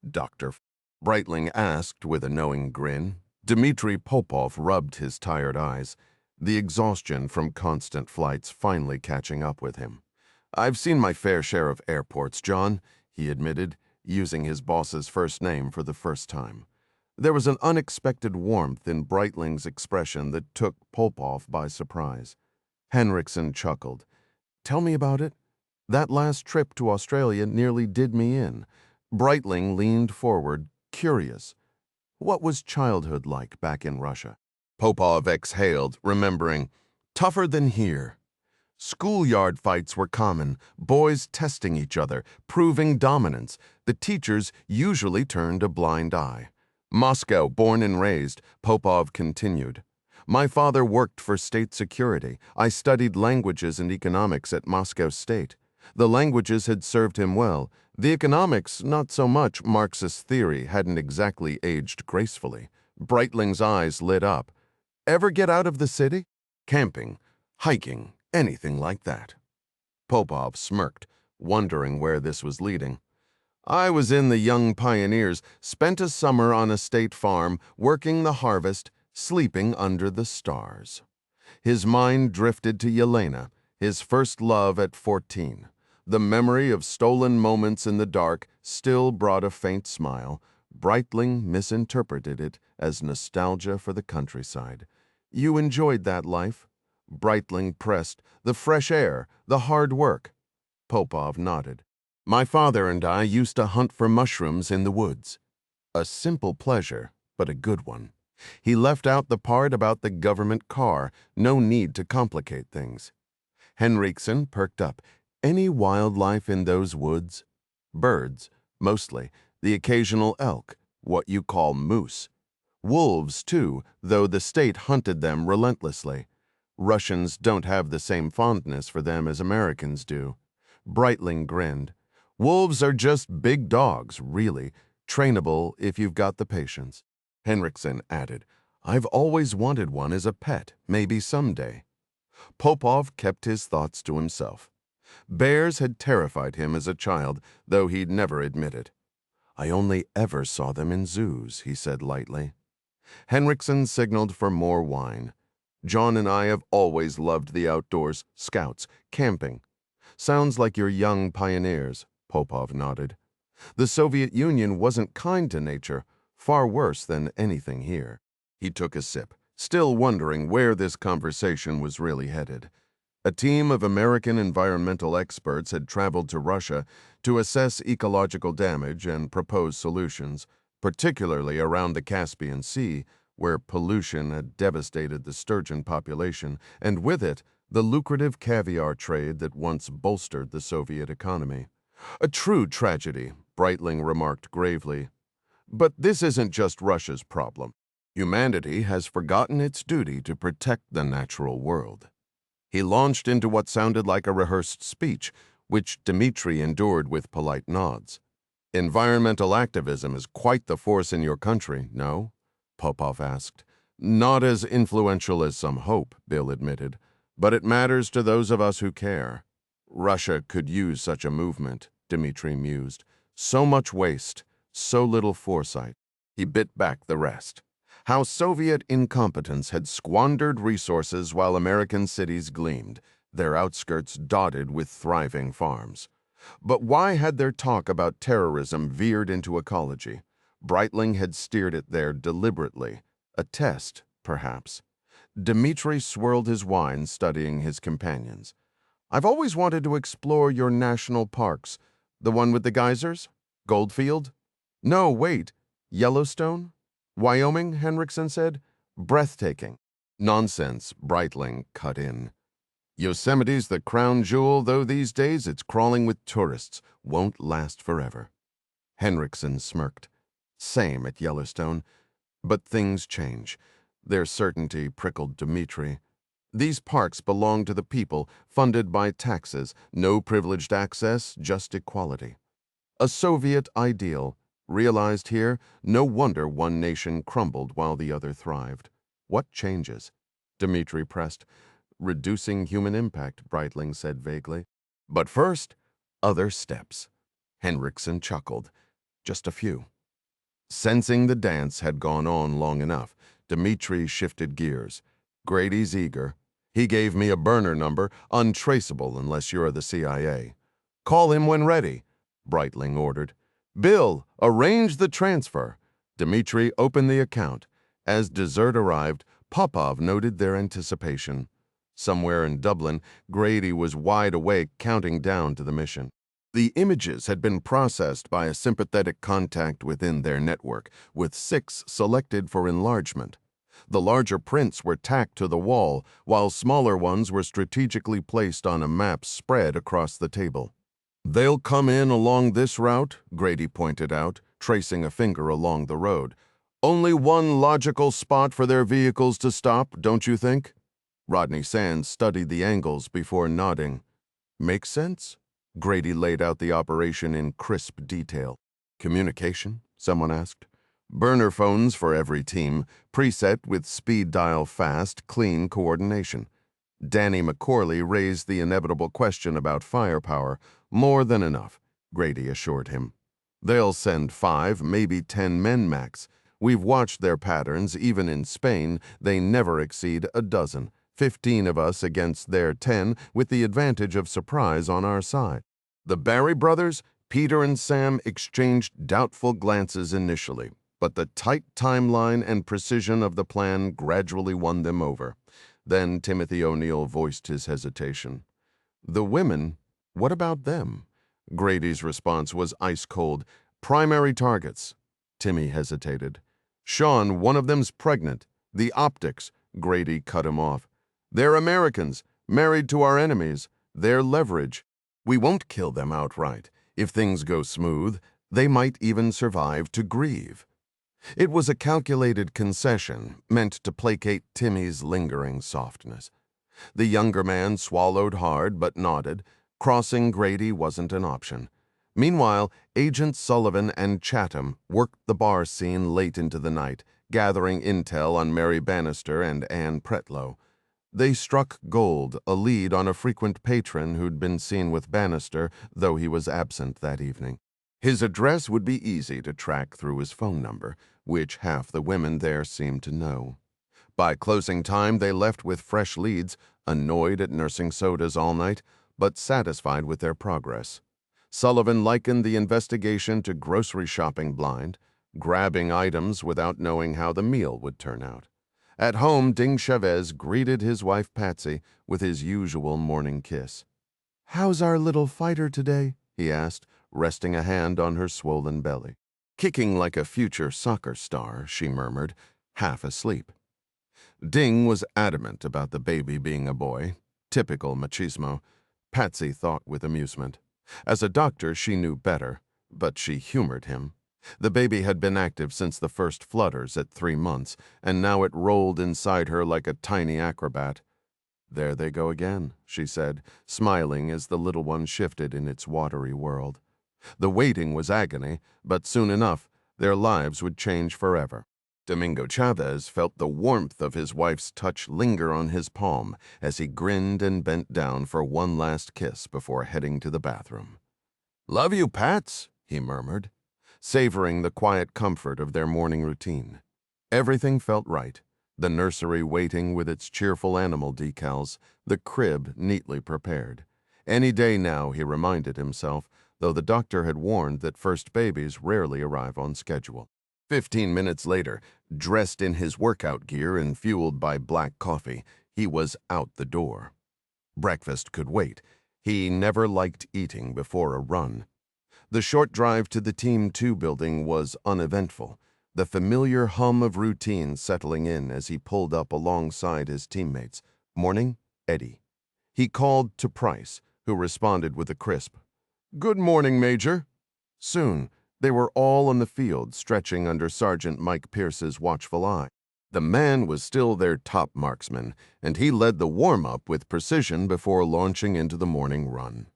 Dr. Breitling asked with a knowing grin. Dmitry Popov rubbed his tired eyes, the exhaustion from constant flights finally catching up with him. I've seen my fair share of airports, John, he admitted, using his boss's first name for the first time. There was an unexpected warmth in Breitling's expression that took Popov by surprise. Henriksen chuckled. Tell me about it. That last trip to Australia nearly did me in. Breitling leaned forward, curious. What was childhood like back in Russia? Popov exhaled, remembering. Tougher than here. Schoolyard fights were common, boys testing each other, proving dominance. The teachers usually turned a blind eye. Moscow, born and raised, Popov continued. My father worked for state security. I studied languages and economics at Moscow State. The languages had served him well. The economics, not so much. Marxist theory hadn't exactly aged gracefully. Breitling's eyes lit up. Ever get out of the city? Camping, hiking, anything like that. Popov smirked, wondering where this was leading. I was in the Young Pioneers, spent a summer on a state farm, working the harvest, sleeping under the stars. His mind drifted to Yelena, his first love at 14. The memory of stolen moments in the dark still brought a faint smile. Breitling misinterpreted it as nostalgia for the countryside. You enjoyed that life? Breitling pressed. The fresh air, the hard work. Popov nodded. My father and I used to hunt for mushrooms in the woods. A simple pleasure, but a good one. He left out the part about the government car. No need to complicate things. Henriksen perked up. Any wildlife in those woods? Birds, mostly. The occasional elk, what you call moose. Wolves, too, though the state hunted them relentlessly. Russians don't have the same fondness for them as Americans do. Breitling grinned. Wolves are just big dogs, really. Trainable if you've got the patience. Henriksen added, I've always wanted one as a pet, maybe someday. Popov kept his thoughts to himself. Bears had terrified him as a child, though he'd never admit it. I only ever saw them in zoos, he said lightly. Henriksen signaled for more wine. John and I have always loved the outdoors, scouts, camping. Sounds like you're young pioneers, Popov nodded. The Soviet Union wasn't kind to nature, far worse than anything here. He took a sip, still wondering where this conversation was really headed. A team of American environmental experts had traveled to Russia to assess ecological damage and propose solutions, particularly around the Caspian Sea, where pollution had devastated the sturgeon population, and with it, the lucrative caviar trade that once bolstered the Soviet economy. A true tragedy, Breitling remarked gravely. But this isn't just Russia's problem. Humanity has forgotten its duty to protect the natural world. He launched into what sounded like a rehearsed speech, which Dmitri endured with polite nods. Environmental activism is quite the force in your country, no? Popov asked. Not as influential as some hope, Bill admitted, but it matters to those of us who care. Russia could use such a movement, Dmitri mused. So much waste, so little foresight. He bit back the rest. How Soviet incompetence had squandered resources while American cities gleamed, their outskirts dotted with thriving farms. But why had their talk about terrorism veered into ecology? Breitling had steered it there deliberately. A test, perhaps. Dmitri swirled his wine, studying his companions. I've always wanted to explore your national parks. The one with the geysers? Goldfield? No, wait. Yellowstone? Wyoming, Henriksen said. Breathtaking. Nonsense, Breitling cut in. Yosemite's the crown jewel, though these days it's crawling with tourists. Won't last forever. Henriksen smirked. Same at Yellowstone. But things change. Their certainty prickled Dmitri. These parks belong to the people, funded by taxes, no privileged access, just equality. A Soviet ideal. Realized here, no wonder one nation crumbled while the other thrived. What changes? Dmitri pressed. Reducing human impact, Breitling said vaguely. But first, other steps. Henriksen chuckled. Just a few. Sensing the dance had gone on long enough, Dmitri shifted gears. Grady's eager. He gave me a burner number, untraceable unless you're the CIA. Call him when ready, Breitling ordered. Bill, arrange the transfer. Dmitri opened the account. As dessert arrived, Popov noted their anticipation. Somewhere in Dublin, Grady was wide awake, counting down to the mission. The images had been processed by a sympathetic contact within their network, with 6 selected for enlargement. The larger prints were tacked to the wall, while smaller ones were strategically placed on a map spread across the table. They'll come in along this route, Grady pointed out, tracing a finger along the road. Only one logical spot for their vehicles to stop, don't you think? Rodney Sands studied the angles before nodding. Makes sense? Grady laid out the operation in crisp detail. Communication? Someone asked. Burner phones for every team, preset with speed dial fast, clean coordination. Danny McCorley raised the inevitable question about firepower. More than enough, Grady assured him. They'll send 5, maybe 10 men max. We've watched their patterns. Even in Spain, they never exceed a dozen. 15 of us against their 10, with the advantage of surprise on our side. The Barry brothers, Peter and Sam, exchanged doubtful glances initially, but the tight timeline and precision of the plan gradually won them over. Then Timothy O'Neill voiced his hesitation. The women, what about them? Grady's response was ice-cold. Primary targets. Timmy hesitated. Sean, one of them's pregnant. The optics. Grady cut him off. They're Americans, married to our enemies. They're leverage. We won't kill them outright. If things go smooth, they might even survive to grieve. It was a calculated concession, meant to placate Timmy's lingering softness. The younger man swallowed hard but nodded. Crossing Grady wasn't an option. Meanwhile, Agents Sullivan and Chatham worked the bar scene late into the night, gathering intel on Mary Bannister and Anne Pretlow. They struck gold, a lead on a frequent patron who'd been seen with Bannister, though he was absent that evening. His address would be easy to track through his phone number, which half the women there seemed to know. By closing time, they left with fresh leads, annoyed at nursing sodas all night, but satisfied with their progress. Sullivan likened the investigation to grocery shopping blind, grabbing items without knowing how the meal would turn out. At home, Ding Chavez greeted his wife Patsy with his usual morning kiss. "How's our little fighter today?" he asked, resting a hand on her swollen belly. "Kicking like a future soccer star," she murmured, half asleep. Ding was adamant about the baby being a boy. Typical machismo. Patsy thought with amusement. As a doctor, she knew better, but she humored him. The baby had been active since the first flutters at 3 months, and now it rolled inside her like a tiny acrobat. "There they go again," she said, smiling as the little one shifted in its watery world. The waiting was agony, but soon enough, their lives would change forever. Domingo Chavez felt the warmth of his wife's touch linger on his palm as he grinned and bent down for one last kiss before heading to the bathroom. "Love you, Pats," he murmured, savoring the quiet comfort of their morning routine. Everything felt right. The nursery waiting with its cheerful animal decals, the crib neatly prepared. Any day now, he reminded himself, though the doctor had warned that first babies rarely arrive on schedule. 15 minutes later, dressed in his workout gear and fueled by black coffee, he was out the door. Breakfast could wait. He never liked eating before a run. The short drive to the Team 2 building was uneventful, the familiar hum of routine settling in as he pulled up alongside his teammates. "Morning, Eddie." He called to Price, who responded with a crisp, "Good morning, Major." Soon, they were all on the field, stretching under Sergeant Mike Pierce's watchful eye. The man was still their top marksman, and he led the warm-up with precision before launching into the morning run.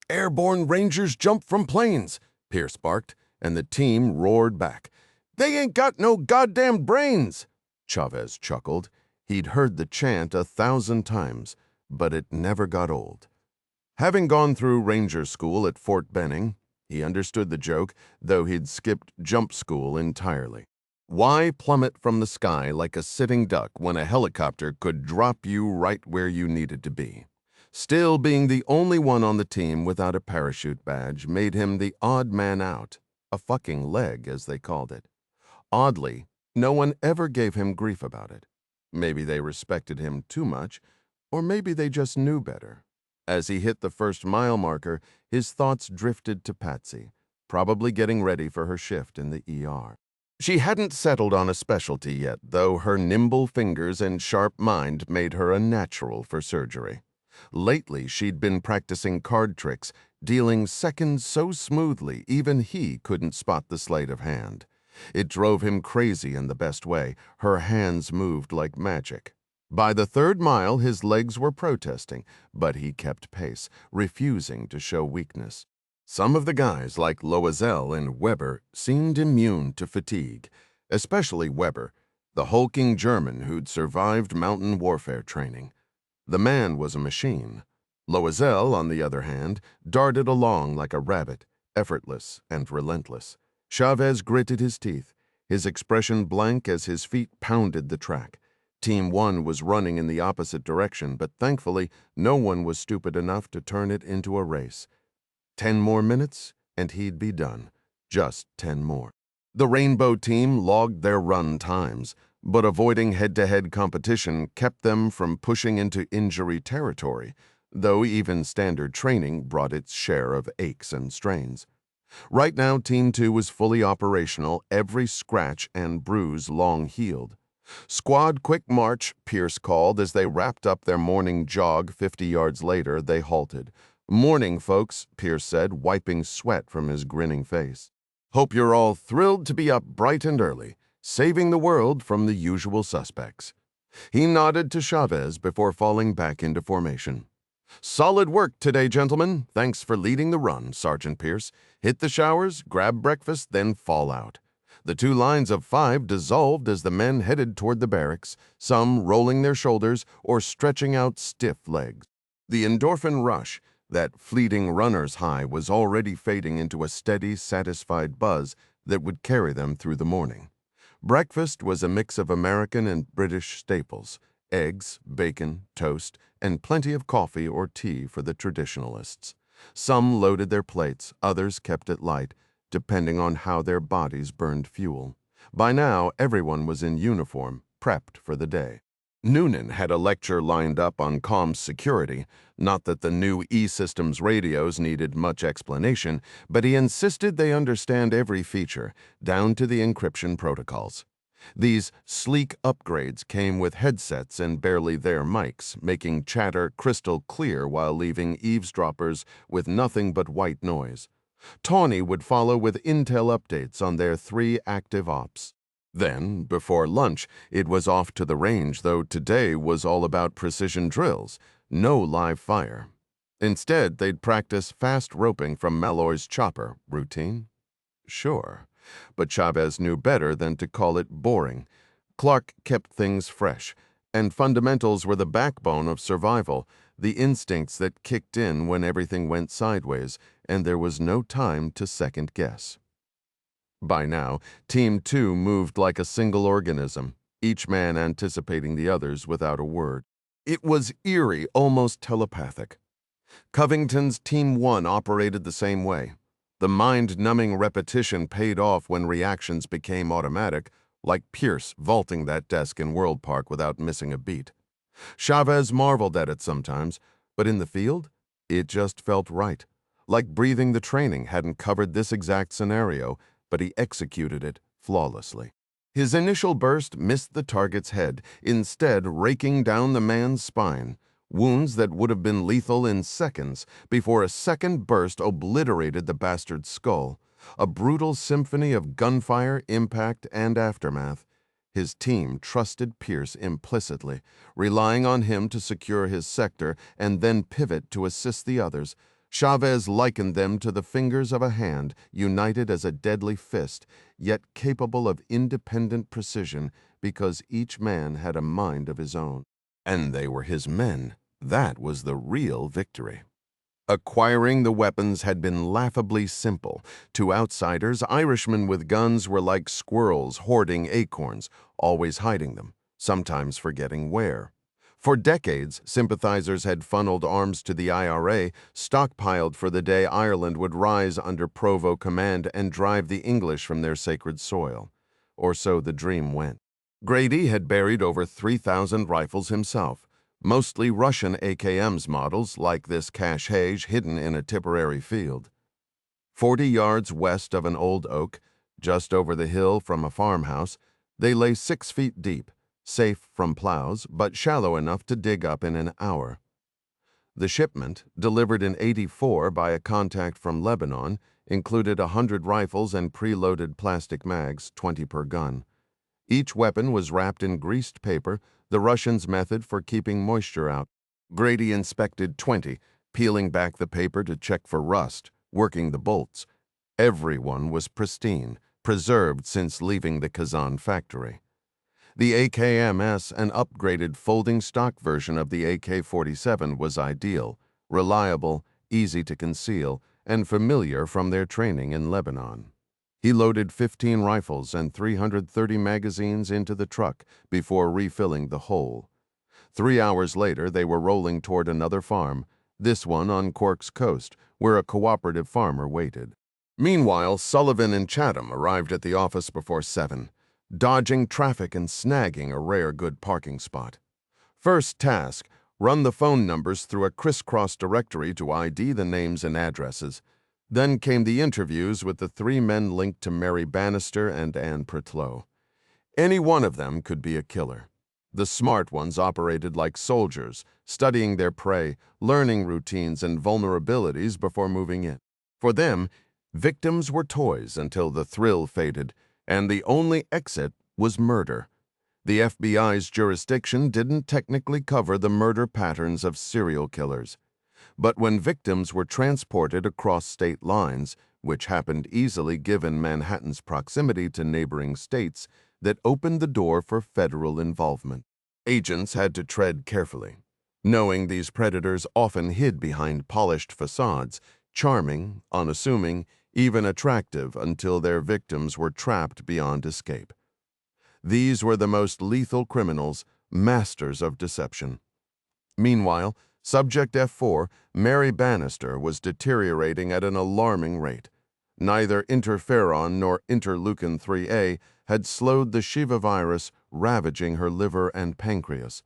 "Airborne Rangers jump from planes," Pierce barked, and the team roared back. "They ain't got no goddamn brains," Chavez chuckled. He'd heard the chant 1,000 times, but it never got old. Having gone through Ranger School at Fort Benning, he understood the joke, though he'd skipped jump school entirely. Why plummet from the sky like a sitting duck when a helicopter could drop you right where you needed to be? Still, being the only one on the team without a parachute badge made him the odd man out, a fucking leg, as they called it. Oddly, no one ever gave him grief about it. Maybe they respected him too much, or maybe they just knew better. As he hit the first mile marker, his thoughts drifted to Patsy, probably getting ready for her shift in the ER. She hadn't settled on a specialty yet, though her nimble fingers and sharp mind made her a natural for surgery. Lately, she'd been practicing card tricks, dealing seconds so smoothly even he couldn't spot the sleight of hand. It drove him crazy in the best way. Her hands moved like magic. By the 3rd mile, his legs were protesting, but he kept pace, refusing to show weakness. Some of the guys, like Loisel and Weber, seemed immune to fatigue, especially Weber, the hulking German who'd survived mountain warfare training. The man was a machine. Loisel, on the other hand, darted along like a rabbit, effortless and relentless. Chavez gritted his teeth, his expression blank as his feet pounded the track. Team 1 was running in the opposite direction, but thankfully, no one was stupid enough to turn it into a race. 10 more minutes, and he'd be done. Just 10 more. The Rainbow team logged their run times, but avoiding head-to-head competition kept them from pushing into injury territory, though even standard training brought its share of aches and strains. Right now, Team 2 was fully operational, every scratch and bruise long healed. "Squad, quick march," Pierce called as they wrapped up their morning jog. 50 yards later, they halted. "Morning, folks," Pierce said, wiping sweat from his grinning face. "Hope you're all thrilled to be up bright and early, saving the world from the usual suspects." He nodded to Chavez before falling back into formation. "Solid work today, gentlemen. Thanks for leading the run, Sergeant Pierce. Hit the showers, grab breakfast, then fall out." The 2 lines of 5 dissolved as the men headed toward the barracks, some rolling their shoulders or stretching out stiff legs. The endorphin rush, that fleeting runner's high, was already fading into a steady, satisfied buzz that would carry them through the morning. Breakfast was a mix of American and British staples: eggs, bacon, toast, and plenty of coffee or tea for the traditionalists. Some loaded their plates, others kept it light, depending on how their bodies burned fuel. By now, everyone was in uniform, prepped for the day. Noonan had a lecture lined up on comms security, not that the new E-Systems radios needed much explanation, but he insisted they understand every feature, down to the encryption protocols. These sleek upgrades came with headsets and barely there mics, making chatter crystal clear while leaving eavesdroppers with nothing but white noise. Tawny would follow with intel updates on their 3 active ops. Then, before lunch, it was off to the range, though today was all about precision drills, no live fire. Instead, they'd practice fast roping from Malloy's chopper. Routine? Sure. But Chavez knew better than to call it boring. Clark kept things fresh, and fundamentals were the backbone of survival, the instincts that kicked in when everything went sideways, and there was no time to second guess. By now, Team 2 moved like a single organism, each man anticipating the others without a word. It was eerie, almost telepathic. Covington's Team 1 operated the same way. The mind-numbing repetition paid off when reactions became automatic, like Pierce vaulting that desk in World Park without missing a beat. Chavez marveled at it sometimes, but in the field, it just felt right. Like breathing the training hadn't covered this exact scenario, but he executed it flawlessly. His initial burst missed the target's head, instead raking down the man's spine, wounds that would have been lethal in seconds before a second burst obliterated the bastard's skull. A brutal symphony of gunfire, impact, and aftermath. His team trusted Pierce implicitly, relying on him to secure his sector and then pivot to assist the others. Chavez likened them to the fingers of a hand, united as a deadly fist, yet capable of independent precision because each man had a mind of his own. And they were his men. That was the real victory. Acquiring the weapons had been laughably simple. To outsiders, Irishmen with guns were like squirrels hoarding acorns, always hiding them, sometimes forgetting where. For decades, sympathizers had funneled arms to the IRA, stockpiled for the day Ireland would rise under Provo command and drive the English from their sacred soil. Or so the dream went. Grady had buried over 3,000 rifles himself, mostly Russian AKMs models like this cache hidden in a Tipperary field. 40 yards west of an old oak, just over the hill from a farmhouse, they lay 6 feet deep, safe from plows, but shallow enough to dig up in an hour. The shipment, delivered in '84 by a contact from Lebanon, included 100 rifles and preloaded plastic mags, 20 per gun. Each weapon was wrapped in greased paper, the Russians' method for keeping moisture out. Grady inspected 20, peeling back the paper to check for rust, working the bolts. Everyone was pristine, preserved since leaving the Kazan factory. The AKMS, an upgraded folding stock version of the AK-47, was ideal, reliable, easy to conceal, and familiar from their training in Lebanon. He loaded 15 rifles and 330 magazines into the truck before refilling the whole. 3 hours later, they were rolling toward another farm, this one on Cork's coast, where a cooperative farmer waited. Meanwhile, Sullivan and Chatham arrived at the office before 7, dodging traffic and snagging a rare good parking spot. First task, run the phone numbers through a crisscross directory to ID the names and addresses. Then came the interviews with the 3 men linked to Mary Bannister and Anne Pritlow. Any one of them could be a killer. The smart ones operated like soldiers, studying their prey, learning routines and vulnerabilities before moving in. For them, victims were toys until the thrill faded, and the only exit was murder. The FBI's jurisdiction didn't technically cover the murder patterns of serial killers. But when victims were transported across state lines, which happened easily given Manhattan's proximity to neighboring states, that opened the door for federal involvement. Agents had to tread carefully, knowing these predators often hid behind polished facades, charming, unassuming, even attractive until their victims were trapped beyond escape. These were the most lethal criminals, masters of deception. Meanwhile, Subject F4, Mary Bannister, was deteriorating at an alarming rate. Neither interferon nor interleukin-3A had slowed the Shiva virus ravaging her liver and pancreas,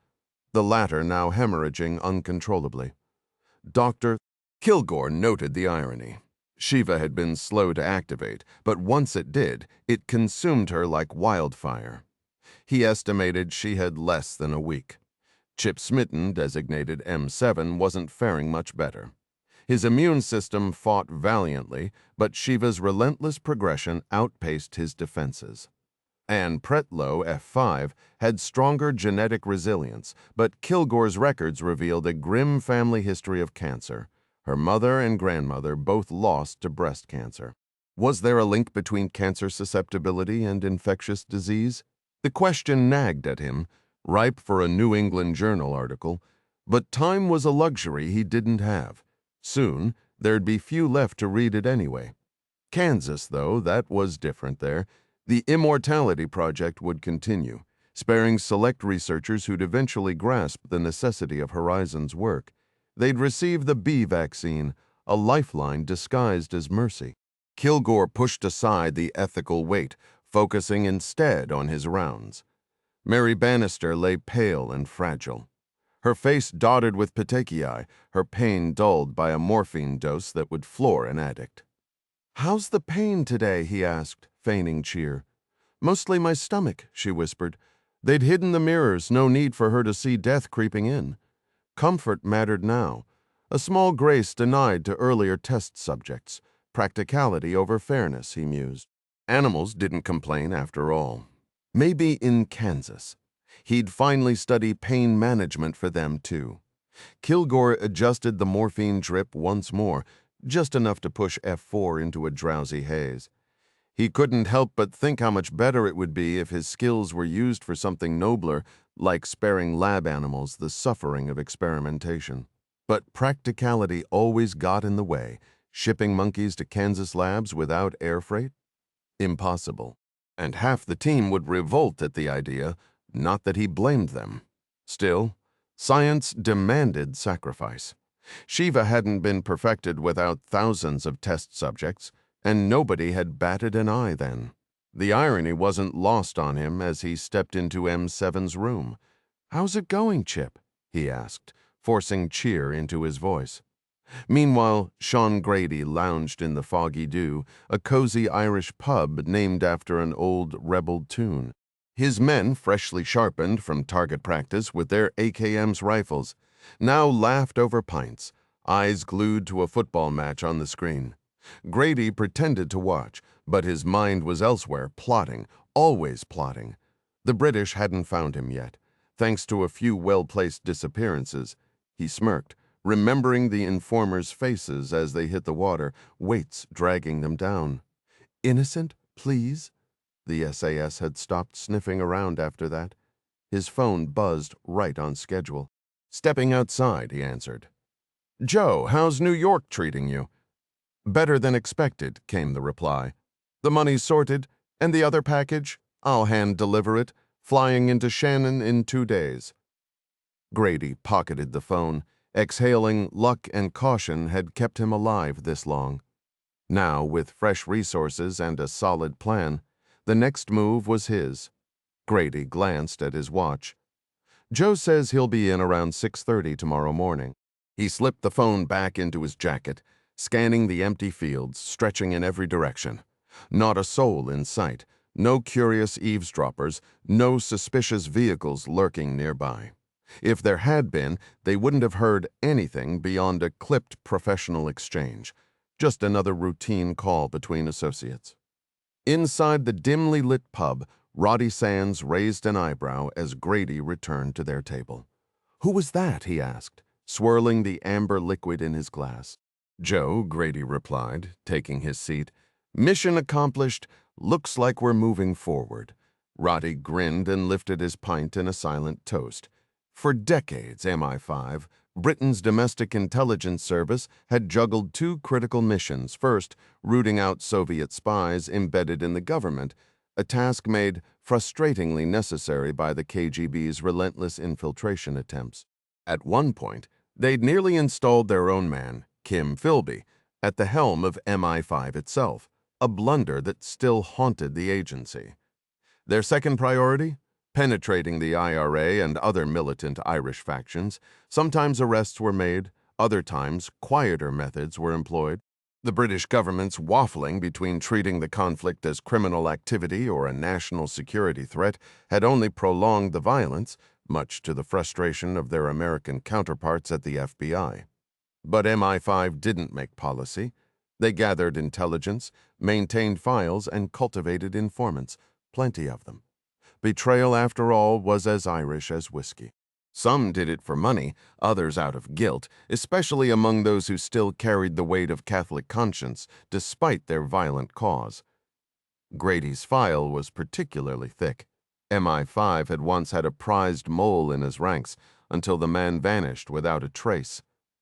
the latter now hemorrhaging uncontrollably. Dr. Kilgore noted the irony. Shiva had been slow to activate, but once it did, it consumed her like wildfire. He estimated she had less than a week. Chip Smitten, designated M7, wasn't faring much better. His immune system fought valiantly, but Shiva's relentless progression outpaced his defenses. Anne Pritlow, F5, had stronger genetic resilience, but Kilgore's records revealed a grim family history of cancer. Her mother and grandmother both lost to breast cancer. Was there a link between cancer susceptibility and infectious disease? The question nagged at him, ripe for a New England Journal article, but time was a luxury he didn't have. Soon, there'd be few left to read it anyway. Kansas, though, that was different there. The Immortality Project would continue, sparing select researchers who'd eventually grasp the necessity of Horizon's work. They'd receive the B vaccine, a lifeline disguised as mercy. Kilgore pushed aside the ethical weight, focusing instead on his rounds. Mary Bannister lay pale and fragile. Her face dotted with petechiae, her pain dulled by a morphine dose that would floor an addict. "How's the pain today?" he asked, feigning cheer. "Mostly my stomach," she whispered. They'd hidden the mirrors, no need for her to see death creeping in. Comfort mattered now. A small grace denied to earlier test subjects. Practicality over fairness, he mused. Animals didn't complain after all. Maybe in Kansas. He'd finally study pain management for them, too. Kilgore adjusted the morphine drip once more, just enough to push F4 into a drowsy haze. He couldn't help but think how much better it would be if his skills were used for something nobler, like sparing lab animals the suffering of experimentation. But practicality always got in the way. Shipping monkeys to Kansas labs without air freight? Impossible. And half the team would revolt at the idea, not that he blamed them. Still, science demanded sacrifice. Shiva hadn't been perfected without thousands of test subjects, and nobody had batted an eye then. The irony wasn't lost on him as he stepped into M7's room. "How's it going, Chip?" he asked, forcing cheer into his voice. Meanwhile, Sean Grady lounged in the foggy dew, a cozy Irish pub named after an old rebel tune. His men, freshly sharpened from target practice with their AKM's rifles, now laughed over pints, eyes glued to a football match on the screen. Grady pretended to watch, but his mind was elsewhere, plotting, always plotting. The British hadn't found him yet, thanks to a few well-placed disappearances. He smirked, remembering the informers' faces as they hit the water, weights dragging them down. "Innocent, please?" The SAS had stopped sniffing around after that. His phone buzzed right on schedule. "Stepping outside," he answered. "Joe, how's New York treating you?" Better than expected, came the reply. The money's sorted, and the other package, I'll hand-deliver it, flying into Shannon in 2 days. Grady pocketed the phone, exhaling luck and caution had kept him alive this long. Now, with fresh resources and a solid plan, the next move was his. Grady glanced at his watch. Joe says he'll be in around 6:30 tomorrow morning. He slipped the phone back into his jacket, scanning the empty fields, stretching in every direction. Not a soul in sight, no curious eavesdroppers, no suspicious vehicles lurking nearby. If there had been, they wouldn't have heard anything beyond a clipped professional exchange, just another routine call between associates. Inside the dimly lit pub, Roddy Sands raised an eyebrow as Grady returned to their table. "Who was that?" he asked, swirling the amber liquid in his glass. "Joe," Grady replied, taking his seat. "Mission accomplished. Looks like we're moving forward." Roddy grinned and lifted his pint in a silent toast. For decades, MI5, Britain's domestic intelligence service, had juggled 2 critical missions. First, rooting out Soviet spies embedded in the government, a task made frustratingly necessary by the KGB's relentless infiltration attempts. At one point, they'd nearly installed their own man, Kim Philby, at the helm of MI5 itself, a blunder that still haunted the agency. Their second priority? Penetrating the IRA and other militant Irish factions. Sometimes arrests were made, other times quieter methods were employed. The British government's waffling between treating the conflict as criminal activity or a national security threat had only prolonged the violence, much to the frustration of their American counterparts at the FBI. But MI5 didn't make policy. They gathered intelligence, maintained files, and cultivated informants, plenty of them. Betrayal, after all, was as Irish as whiskey. Some did it for money, others out of guilt, especially among those who still carried the weight of Catholic conscience, despite their violent cause. Grady's file was particularly thick. MI5 had once had a prized mole in his ranks, until the man vanished without a trace.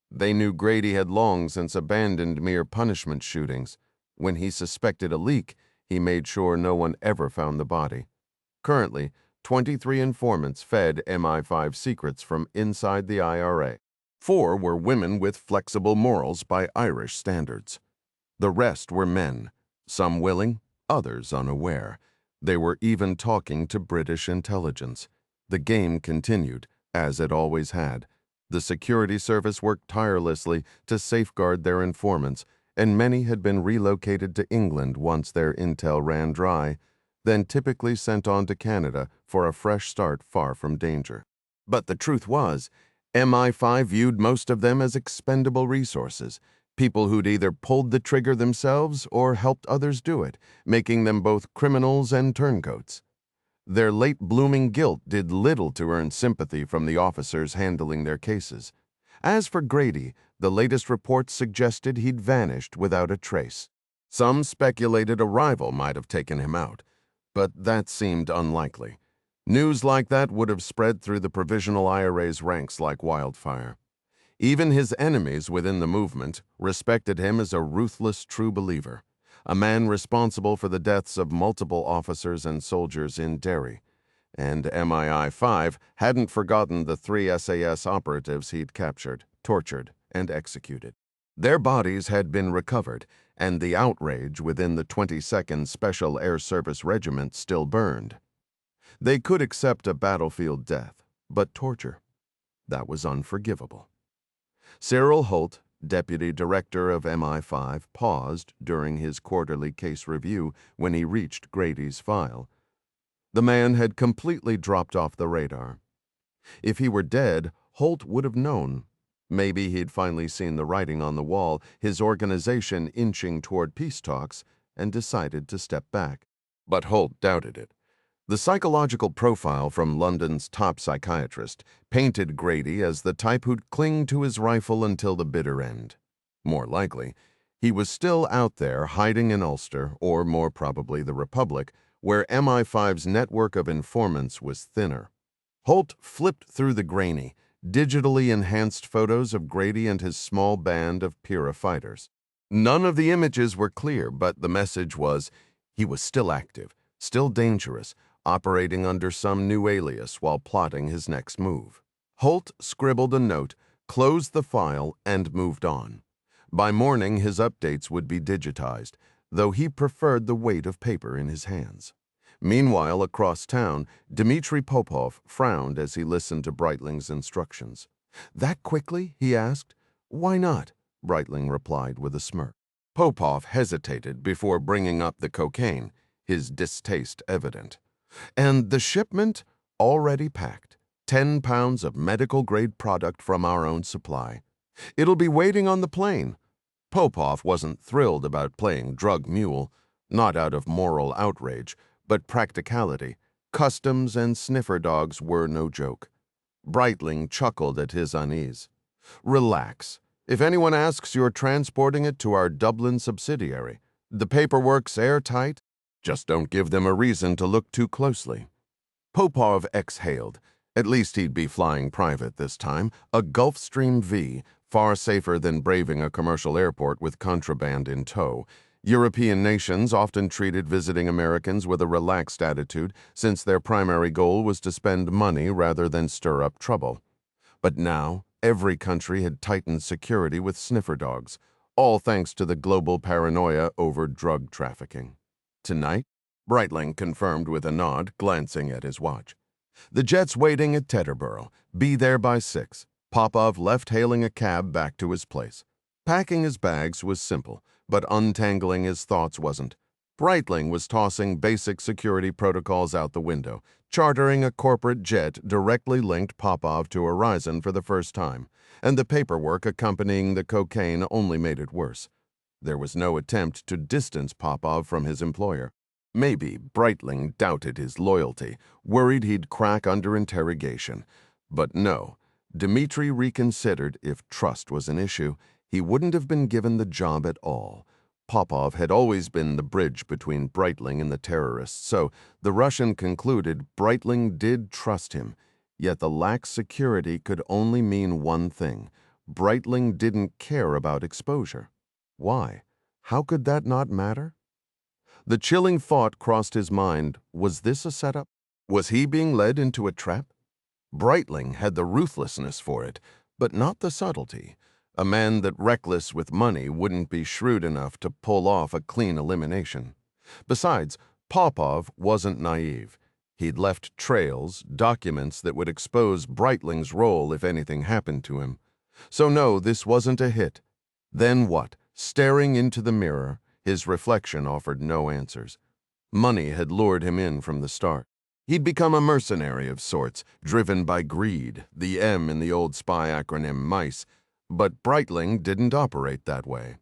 They knew Grady had long since abandoned mere punishment shootings. When he suspected a leak, he made sure no one ever found the body. Currently, 23 informants fed MI5 secrets from inside the IRA. 4 were women with flexible morals by Irish standards. The rest were men, some willing, others unaware. They were even talking to British intelligence. The game continued, as it always had. The security service worked tirelessly to safeguard their informants, and many had been relocated to England once their intel ran dry, then typically sent on to Canada for a fresh start far from danger. But the truth was, MI5 viewed most of them as expendable resources, people who'd either pulled the trigger themselves or helped others do it, making them both criminals and turncoats. Their late-blooming guilt did little to earn sympathy from the officers handling their cases. As for Grady, the latest reports suggested he'd vanished without a trace. Some speculated a rival might have taken him out, but that seemed unlikely. News like that would have spread through the Provisional IRA's ranks like wildfire. Even his enemies within the movement respected him as a ruthless true believer, a man responsible for the deaths of multiple officers and soldiers in Derry. And MI5 hadn't forgotten the 3 SAS operatives he'd captured, tortured, and executed. Their bodies had been recovered, and the outrage within the 22nd Special Air Service Regiment still burned. They could accept a battlefield death, but torture, that was unforgivable. Cyril Holt, deputy director of MI5, paused during his quarterly case review when he reached Grady's file. The man had completely dropped off the radar. If he were dead, Holt would have known. Maybe he'd finally seen the writing on the wall, his organization inching toward peace talks, and decided to step back. But Holt doubted it. The psychological profile from London's top psychiatrist painted Grady as the type who'd cling to his rifle until the bitter end. More likely, he was still out there hiding in Ulster, or more probably the Republic, where MI5's network of informants was thinner. Holt flipped through the grainy, digitally enhanced photos of Grady and his small band of Pira fighters. None of the images were clear, but the message was he was still active, still dangerous, operating under some new alias while plotting his next move. Holt scribbled a note, closed the file, and moved on. By morning, his updates would be digitized, though he preferred the weight of paper in his hands. Meanwhile, across town, Dmitry Popov frowned as he listened to Breitling's instructions. "That quickly?" he asked. "Why not?" Breitling replied with a smirk. Popov hesitated before bringing up the cocaine, his distaste evident. "And the shipment? Already packed. 10 pounds of medical-grade product from our own supply. It'll be waiting on the plane." Popov wasn't thrilled about playing drug mule, not out of moral outrage, but practicality. Customs and sniffer dogs were no joke. Breitling chuckled at his unease. "Relax. If anyone asks, you're transporting it to our Dublin subsidiary. The paperwork's airtight. Just don't give them a reason to look too closely." Popov exhaled. At least he'd be flying private this time, a Gulfstream V, far safer than braving a commercial airport with contraband in tow. European nations often treated visiting Americans with a relaxed attitude, since their primary goal was to spend money rather than stir up trouble. But now, every country had tightened security with sniffer dogs, all thanks to the global paranoia over drug trafficking. "Tonight?" Breitling confirmed with a nod, glancing at his watch. "The jet's waiting at Teterboro. Be there by 6. Popov left hailing a cab back to his place. Packing his bags was simple, but untangling his thoughts wasn't. Breitling was tossing basic security protocols out the window. Chartering a corporate jet directly linked Popov to Horizon for the first time, and the paperwork accompanying the cocaine only made it worse. There was no attempt to distance Popov from his employer. Maybe Breitling doubted his loyalty, worried he'd crack under interrogation. But no, Dmitry reconsidered if trust was an issue. He wouldn't have been given the job at all. Popov had always been the bridge between Breitling and the terrorists, so the Russian concluded Breitling did trust him. Yet the lax security could only mean one thing. Breitling didn't care about exposure. Why? How could that not matter? The chilling thought crossed his mind, was this a setup? Was he being led into a trap? Breitling had the ruthlessness for it, but not the subtlety. A man that reckless with money wouldn't be shrewd enough to pull off a clean elimination. Besides, Popov wasn't naive. He'd left trails, documents that would expose Breitling's role if anything happened to him. So no, this wasn't a hit. Then what? Staring into the mirror, his reflection offered no answers. Money had lured him in from the start. He'd become a mercenary of sorts, driven by greed, the M in the old spy acronym MICE. But Breitling didn't operate that way.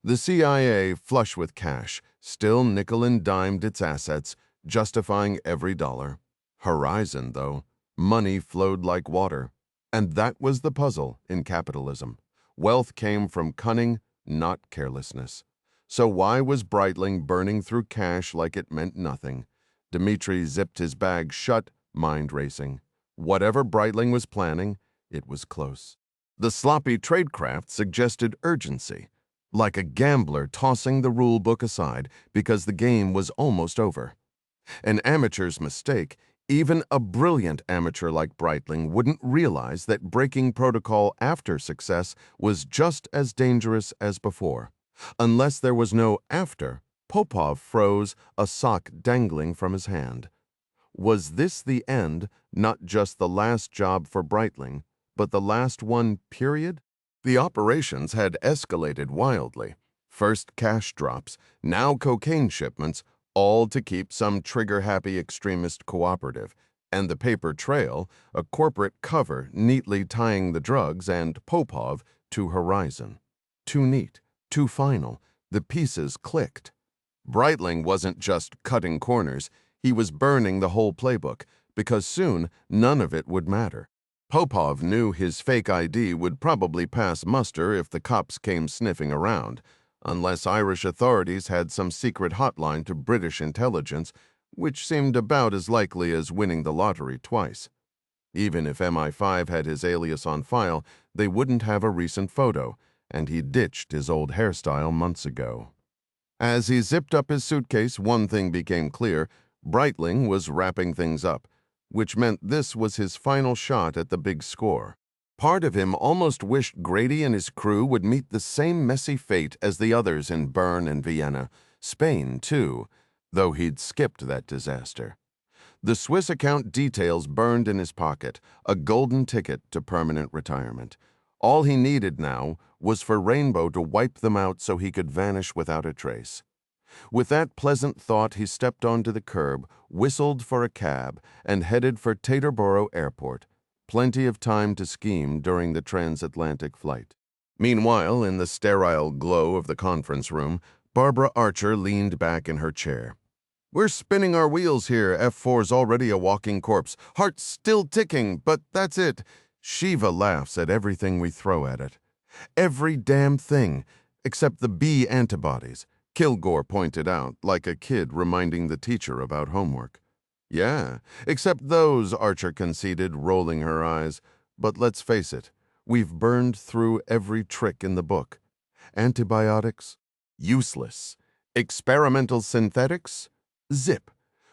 The CIA, flush with cash, still nickel-and-dimed its assets, justifying every dollar. Horizon, though, money flowed like water. And that was the puzzle in capitalism. Wealth came from cunning, not carelessness. So why was Breitling burning through cash like it meant nothing? Dmitry zipped his bag shut, mind racing. Whatever Breitling was planning, it was close. The sloppy tradecraft suggested urgency, like a gambler tossing the rule book aside because the game was almost over. An amateur's mistake, even a brilliant amateur like Breitling wouldn't realize that breaking protocol after success was just as dangerous as before. Unless there was no after, Popov froze, a sock dangling from his hand. Was this the end, not just the last job for Breitling, but the last one, period? The operations had escalated wildly. First cash drops, now cocaine shipments, all to keep some trigger-happy extremist cooperative, and the paper trail, a corporate cover neatly tying the drugs and Popov to Horizon. Too neat, too final, the pieces clicked. Breitling wasn't just cutting corners, he was burning the whole playbook, because soon none of it would matter. Popov knew his fake ID would probably pass muster if the cops came sniffing around, unless Irish authorities had some secret hotline to British intelligence, which seemed about as likely as winning the lottery twice. Even if MI5 had his alias on file, they wouldn't have a recent photo, and he ditched his old hairstyle months ago. As he zipped up his suitcase, one thing became clear. Breitling was wrapping things up, which meant this was his final shot at the big score. Part of him almost wished Grady and his crew would meet the same messy fate as the others in Bern and Vienna, Spain too, though he'd skipped that disaster. The Swiss account details burned in his pocket, a golden ticket to permanent retirement. All he needed now was for Rainbow to wipe them out so he could vanish without a trace. With that pleasant thought, he stepped onto the curb, whistled for a cab, and headed for Teterboro Airport. Plenty of time to scheme during the transatlantic flight. Meanwhile, in the sterile glow of the conference room, Barbara Archer leaned back in her chair. "We're spinning our wheels here. F4's already a walking corpse. Heart's still ticking, but that's it. Shiva laughs at everything we throw at it. Every damn thing, except the B antibodies," Kilgore pointed out, like a kid reminding the teacher about homework. "Yeah, except those," Archer conceded, rolling her eyes. "But let's face it, we've burned through every trick in the book. Antibiotics? Useless. Experimental synthetics? Zip.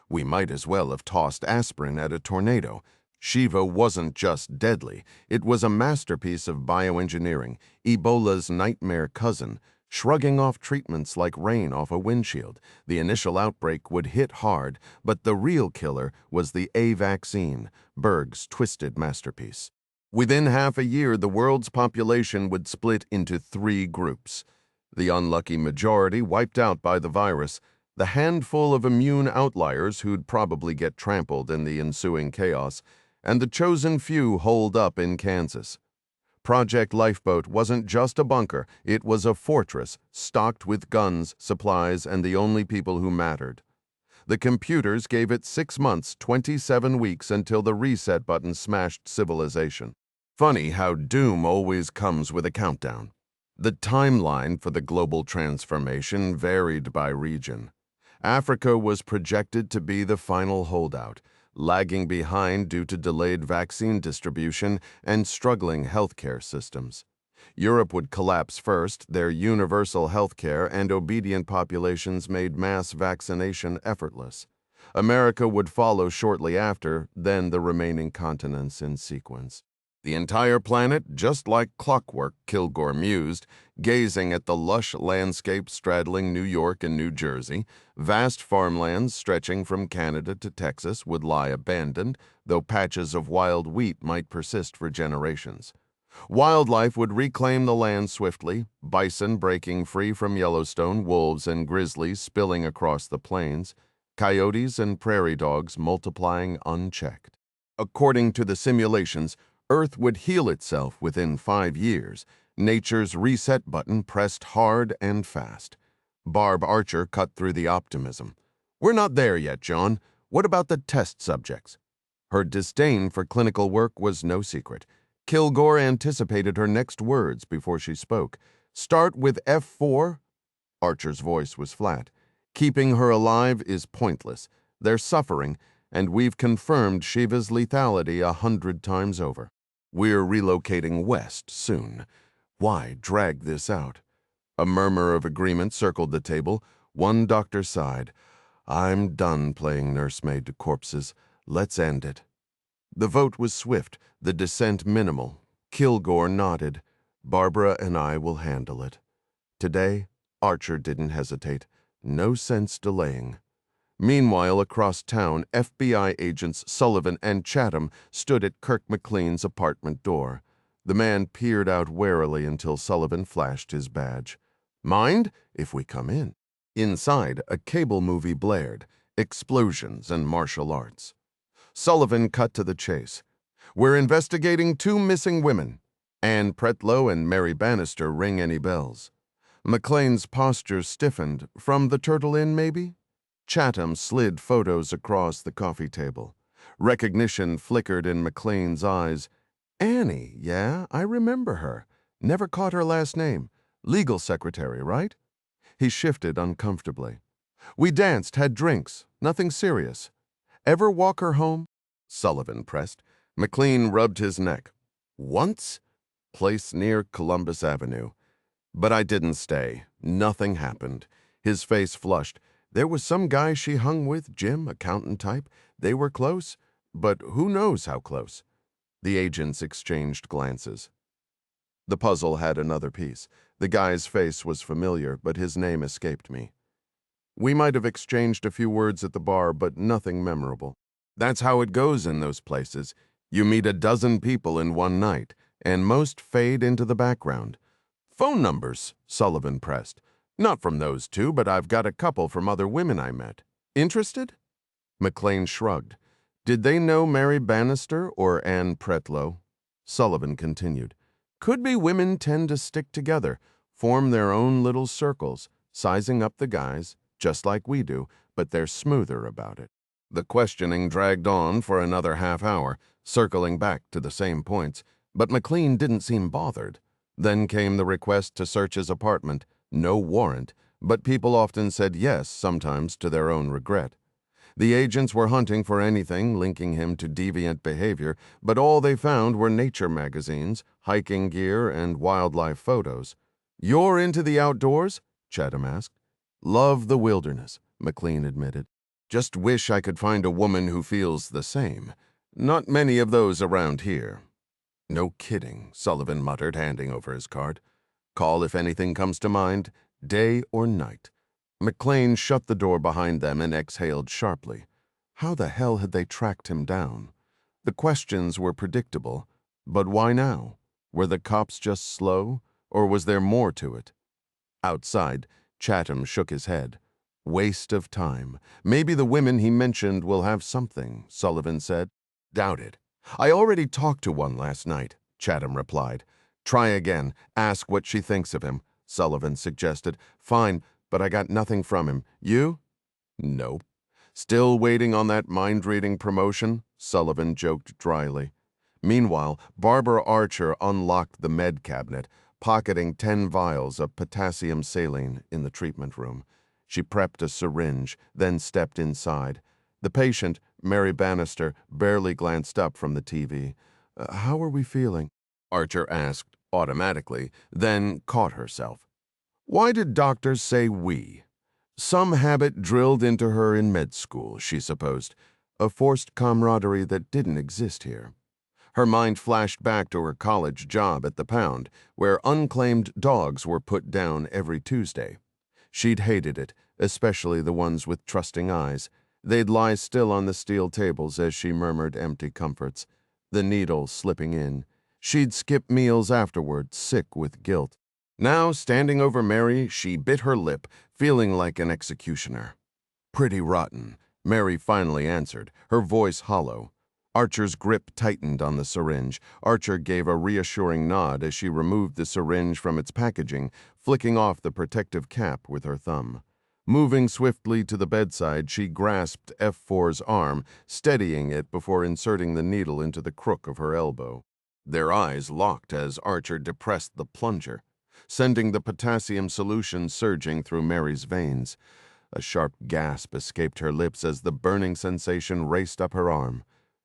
We might as well have tossed aspirin at a tornado. Shiva wasn't just deadly. It was a masterpiece of bioengineering, Ebola's nightmare cousin, shrugging off treatments like rain off a windshield. The initial outbreak would hit hard, but the real killer was the A vaccine, Berg's twisted masterpiece. Within half a year, the world's population would split into 3 groups. The unlucky majority wiped out by the virus, the handful of immune outliers who'd probably get trampled in the ensuing chaos, and the chosen few holed up in Kansas. Project Lifeboat wasn't just a bunker, it was a fortress stocked with guns, supplies, and the only people who mattered. The computers gave it 6 months, 27 weeks until the reset button smashed civilization. Funny how doom always comes with a countdown. The timeline for the global transformation varied by region. Africa was projected to be the final holdout, lagging behind due to delayed vaccine distribution and struggling healthcare systems. Europe would collapse first. Their universal healthcare and obedient populations made mass vaccination effortless. America would follow shortly after, then the remaining continents in sequence. The entire planet, just like clockwork, Kilgore mused, gazing at the lush landscape straddling New York and New Jersey. Vast farmlands stretching from Canada to Texas would lie abandoned, though patches of wild wheat might persist for generations. Wildlife would reclaim the land swiftly, bison breaking free from Yellowstone, wolves and grizzlies spilling across the plains, coyotes and prairie dogs multiplying unchecked. According to the simulations, Earth would heal itself within 5 years, nature's reset button pressed hard and fast. Barb Archer cut through the optimism. "We're not there yet, John. What about the test subjects?" Her disdain for clinical work was no secret. Kilgore anticipated her next words before she spoke. "Start with F4? Archer's voice was flat. "Keeping her alive is pointless. They're suffering, and we've confirmed Shiva's lethality 100 times over. We're relocating west soon. Why drag this out?" A murmur of agreement circled the table. One doctor sighed. "I'm done playing nursemaid to corpses. Let's end it." The vote was swift, the dissent minimal. Kilgore nodded. "Barbara and I will handle it." Today, Archer didn't hesitate. No sense delaying. Meanwhile, across town, FBI agents Sullivan and Chatham stood at Kirk McLean's apartment door. The man peered out warily until Sullivan flashed his badge. "Mind if we come in?" Inside, a cable movie blared, explosions and martial arts. Sullivan cut to the chase. "We're investigating 2 missing women. Anne Pretlow and Mary Bannister ring any bells?" McLean's posture stiffened. "From the Turtle Inn, maybe?" Chatham slid photos across the coffee table. Recognition flickered in McLean's eyes. "Annie, yeah, I remember her. Never caught her last name. Legal secretary, right?" He shifted uncomfortably. "We danced, had drinks. Nothing serious. Ever walk her home?" Sullivan pressed. McLean rubbed his neck. "Once? Place near Columbus Avenue. But I didn't stay. Nothing happened. His face flushed. There was some guy she hung with, Jim, accountant type. They were close, but who knows how close? The agents exchanged glances. The puzzle had another piece. The guy's face was familiar, but his name escaped me. We might have exchanged a few words at the bar, but nothing memorable. That's how it goes in those places. You meet a dozen people in one night, and most fade into the background. Phone numbers, Sullivan pressed. Not from those two, but I've got a couple from other women I met. Interested? McLean shrugged. Did they know Mary Bannister or Anne Pretlow? Sullivan continued. Could be women tend to stick together, form their own little circles, sizing up the guys, just like we do, but they're smoother about it. The questioning dragged on for another half hour, circling back to the same points, but McLean didn't seem bothered. Then came the request to search his apartment. No warrant, but people often said yes, sometimes to their own regret. The agents were hunting for anything linking him to deviant behavior, but all they found were nature magazines, hiking gear, and wildlife photos. You're into the outdoors? Chatham asked. Love the wilderness, McLean admitted. Just wish I could find a woman who feels the same. Not many of those around here. No kidding, Sullivan muttered, handing over his card. Call if anything comes to mind, day or night. McLean shut the door behind them and exhaled sharply. How the hell had they tracked him down? The questions were predictable, but why now? Were the cops just slow, or was there more to it? Outside, Chatham shook his head. Waste of time. Maybe the women he mentioned will have something, Sullivan said. Doubt it. I already talked to one last night, Chatham replied. Try again. Ask what she thinks of him, Sullivan suggested. Fine, but I got nothing from him. You? Nope. Still waiting on that mind-reading promotion? Sullivan joked dryly. Meanwhile, Barbara Archer unlocked the med cabinet, pocketing 10 vials of potassium saline in the treatment room. She prepped a syringe, then stepped inside. The patient, Mary Bannister, barely glanced up from the TV. How are we feeling? Archer asked, automatically, then caught herself. Why did doctors say we? Some habit drilled into her in med school, she supposed, a forced camaraderie that didn't exist here. Her mind flashed back to her college job at the Pound, where unclaimed dogs were put down every Tuesday. She'd hated it, especially the ones with trusting eyes. They'd lie still on the steel tables as she murmured empty comforts, the needle slipping in. She'd skip meals afterward, sick with guilt. Now, standing over Mary, she bit her lip, feeling like an executioner. Pretty rotten, Mary finally answered, her voice hollow. Archer's grip tightened on the syringe. Archer gave a reassuring nod as she removed the syringe from its packaging, flicking off the protective cap with her thumb. Moving swiftly to the bedside, she grasped F4's arm, steadying it before inserting the needle into the crook of her elbow. Their eyes locked as Archer depressed the plunger, sending the potassium solution surging through Mary's veins. A sharp gasp escaped her lips as the burning sensation raced up her arm,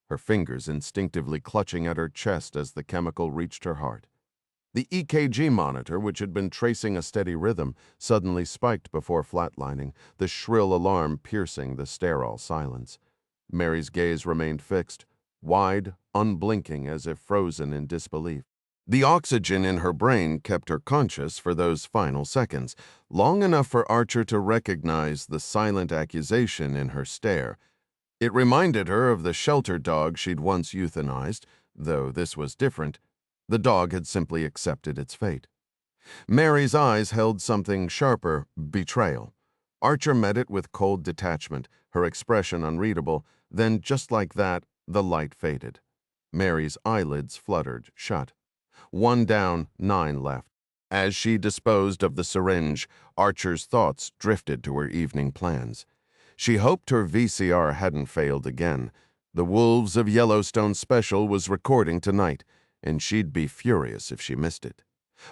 her fingers instinctively clutching at her chest as the chemical reached her heart. The EKG monitor, which had been tracing a steady rhythm, suddenly spiked before flatlining, the shrill alarm piercing the sterile silence. Mary's gaze remained fixed, wide, unblinking as if frozen in disbelief. The oxygen in her brain kept her conscious for those final seconds, long enough for Archer to recognize the silent accusation in her stare. It reminded her of the shelter dog she'd once euthanized, though this was different. The dog had simply accepted its fate. Mary's eyes held something sharper, betrayal. Archer met it with cold detachment, her expression unreadable. Then, just like that, the light faded. Mary's eyelids fluttered shut. 1 down, 9 left. As she disposed of the syringe, Archer's thoughts drifted to her evening plans. She hoped her VCR hadn't failed again. The Wolves of Yellowstone special was recording tonight, and she'd be furious if she missed it.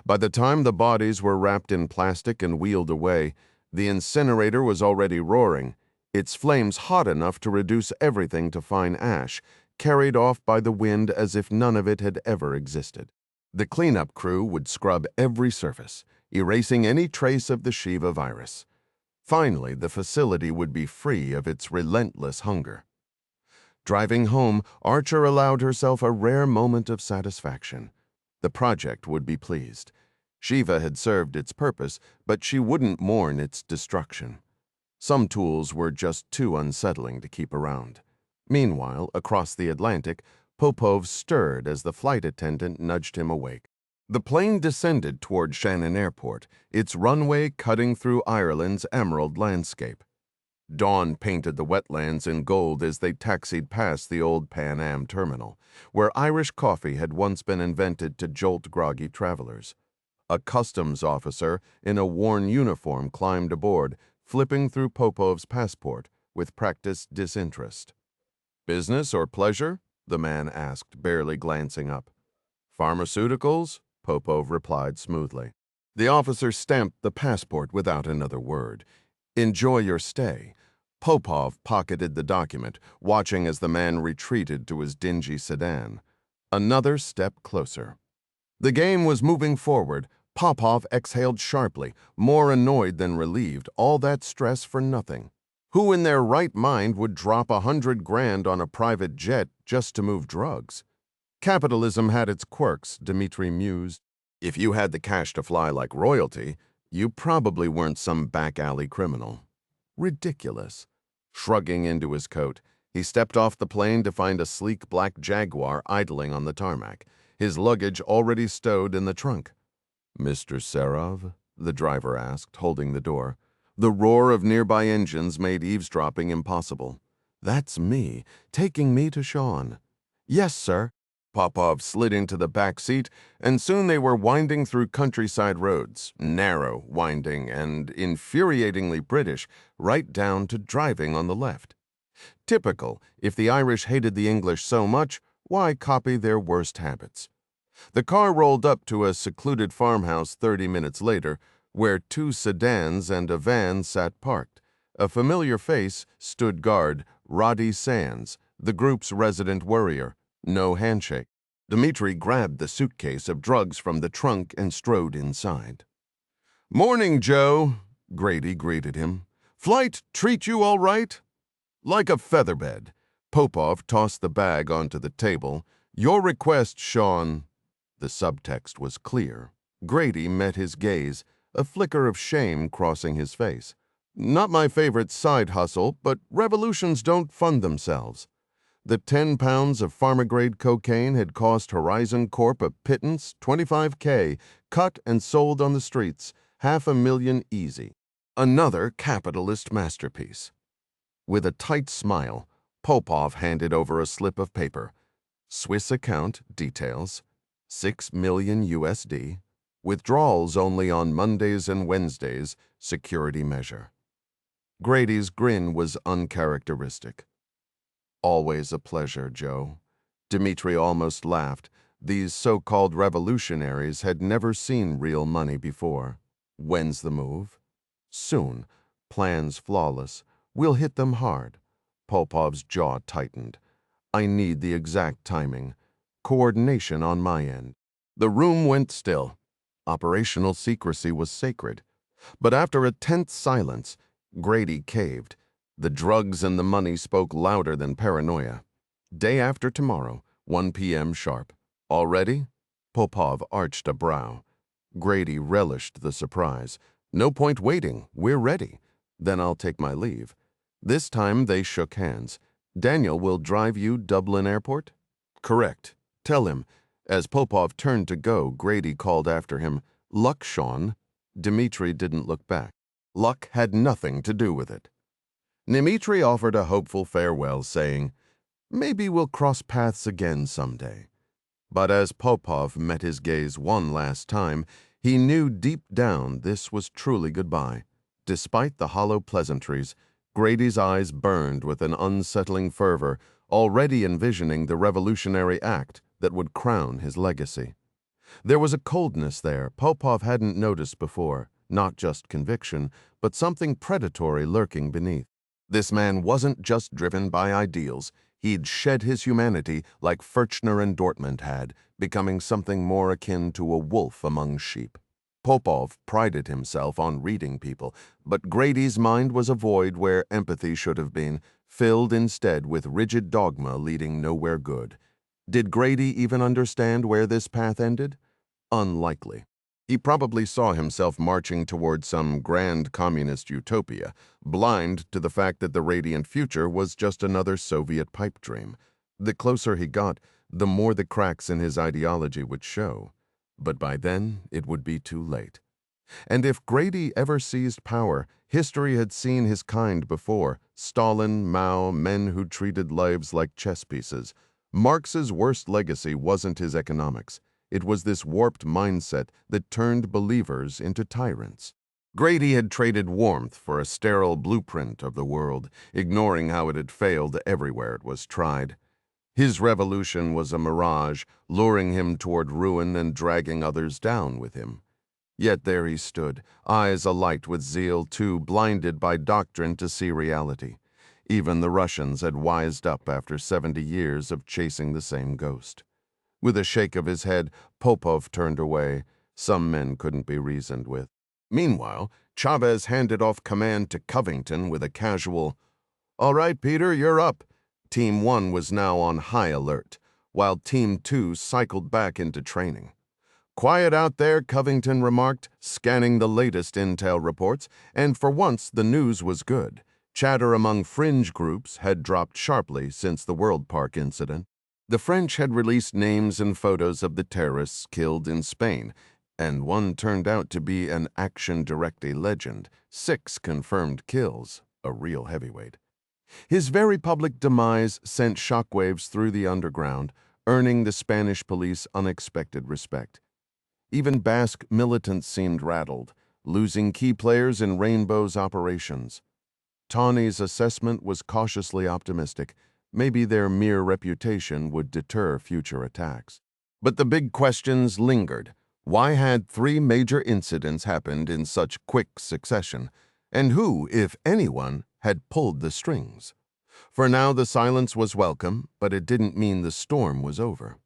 By the time the bodies were wrapped in plastic and wheeled away, the incinerator was already roaring, its flames hot enough to reduce everything to fine ash, carried off by the wind as if none of it had ever existed. The cleanup crew would scrub every surface, erasing any trace of the Shiva virus. Finally, the facility would be free of its relentless hunger. Driving home, Archer allowed herself a rare moment of satisfaction. The project would be pleased. Shiva had served its purpose, but she wouldn't mourn its destruction. Some tools were just too unsettling to keep around. Meanwhile, across the Atlantic, Popov stirred as the flight attendant nudged him awake. The plane descended toward Shannon Airport, its runway cutting through Ireland's emerald landscape. Dawn painted the wetlands in gold as they taxied past the old Pan Am terminal, where Irish coffee had once been invented to jolt groggy travelers. A customs officer in a worn uniform climbed aboard, flipping through Popov's passport with practiced disinterest. "Business or pleasure?" the man asked, barely glancing up. "Pharmaceuticals?" Popov replied smoothly. The officer stamped the passport without another word. "Enjoy your stay." Popov pocketed the document, watching as the man retreated to his dingy sedan. Another step closer. The game was moving forward. Popov exhaled sharply, more annoyed than relieved, all that stress for nothing. Who in their right mind would drop $100 grand on a private jet just to move drugs? Capitalism had its quirks, Dmitri mused. If you had the cash to fly like royalty, you probably weren't some back-alley criminal. Ridiculous. Shrugging into his coat, he stepped off the plane to find a sleek black Jaguar idling on the tarmac, his luggage already stowed in the trunk. "Mr. Serov?" the driver asked, holding the door. The roar of nearby engines made eavesdropping impossible. "That's me, taking me to Sean." "Yes, sir." Popov slid into the back seat, and soon they were winding through countryside roads, narrow, winding, and infuriatingly British, right down to driving on the left. Typical. If the Irish hated the English so much, why copy their worst habits? The car rolled up to a secluded farmhouse 30 minutes later, where 2 sedans and a van sat parked. A familiar face stood guard, Roddy Sands, the group's resident worrier. No handshake. Dmitri grabbed the suitcase of drugs from the trunk and strode inside. "Morning, Joe," Grady greeted him. "Flight treat you all right?" "Like a featherbed." Popov tossed the bag onto the table. "Your request, Sean." The subtext was clear. Grady met his gaze, a flicker of shame crossing his face. "Not my favorite side hustle, but revolutions don't fund themselves." The 10 pounds of pharma-grade cocaine had cost Horizon Corp a pittance, $25K, cut and sold on the streets, $500,000 easy. Another capitalist masterpiece. With a tight smile, Popov handed over a slip of paper. Swiss account details, $6 million USD, withdrawals only on Mondays and Wednesdays, security measure. Grady's grin was uncharacteristic. "Always a pleasure, Joe." Dmitri almost laughed. These so-called revolutionaries had never seen real money before. "When's the move?" "Soon. Plans flawless. We'll hit them hard." Popov's jaw tightened. "I need the exact timing. Coordination on my end." The room went still. Operational secrecy was sacred. But after a tense silence, Grady caved. The drugs and the money spoke louder than paranoia. "Day after tomorrow, 1 p.m. sharp. All ready?" Popov arched a brow. Grady relished the surprise. "No point waiting. We're ready. Then I'll take my leave." This time they shook hands. "Daniel will drive you Dublin Airport?" "Correct. Tell him." As Popov turned to go, Grady called after him, "Luck, Sean." Dmitri didn't look back. Luck had nothing to do with it. Dmitri offered a hopeful farewell, saying, "Maybe we'll cross paths again someday." But as Popov met his gaze one last time, he knew deep down this was truly goodbye. Despite the hollow pleasantries, Grady's eyes burned with an unsettling fervor, already envisioning the revolutionary act that would crown his legacy. There was a coldness there Popov hadn't noticed before, not just conviction, but something predatory lurking beneath. This man wasn't just driven by ideals. He'd shed his humanity like Furchner and Dortmund had, becoming something more akin to a wolf among sheep. Popov prided himself on reading people, but Grady's mind was a void where empathy should have been, filled instead with rigid dogma leading nowhere good. Did Grady even understand where this path ended? Unlikely. He probably saw himself marching toward some grand communist utopia, blind to the fact that the radiant future was just another Soviet pipe dream. The closer he got, the more the cracks in his ideology would show. But by then, it would be too late. And if Grady ever seized power, history had seen his kind before: Stalin, Mao, men who treated lives like chess pieces. Marx's worst legacy wasn't his economics. It was this warped mindset that turned believers into tyrants. Grady had traded warmth for a sterile blueprint of the world, ignoring how it had failed everywhere it was tried. His revolution was a mirage, luring him toward ruin and dragging others down with him. Yet there he stood, eyes alight with zeal, too blinded by doctrine to see reality. Even the Russians had wised up after 70 years of chasing the same ghost. With a shake of his head, Popov turned away. Some men couldn't be reasoned with. Meanwhile, Chavez handed off command to Covington with a casual, "All right, Peter, you're up." Team 1 was now on high alert, while Team 2 cycled back into training. "Quiet out there," Covington remarked, scanning the latest intel reports, and for once the news was good. Chatter among fringe groups had dropped sharply since the World Park incident. The French had released names and photos of the terrorists killed in Spain, and one turned out to be an Action Directe legend. 6 confirmed kills, a real heavyweight. His very public demise sent shockwaves through the underground, earning the Spanish police unexpected respect. Even Basque militants seemed rattled, losing key players in Rainbow's operations. Tawny's assessment was cautiously optimistic. Maybe their mere reputation would deter future attacks. But the big questions lingered. Why had 3 major incidents happened in such quick succession? And who, if anyone, had pulled the strings? For now, the silence was welcome, but it didn't mean the storm was over.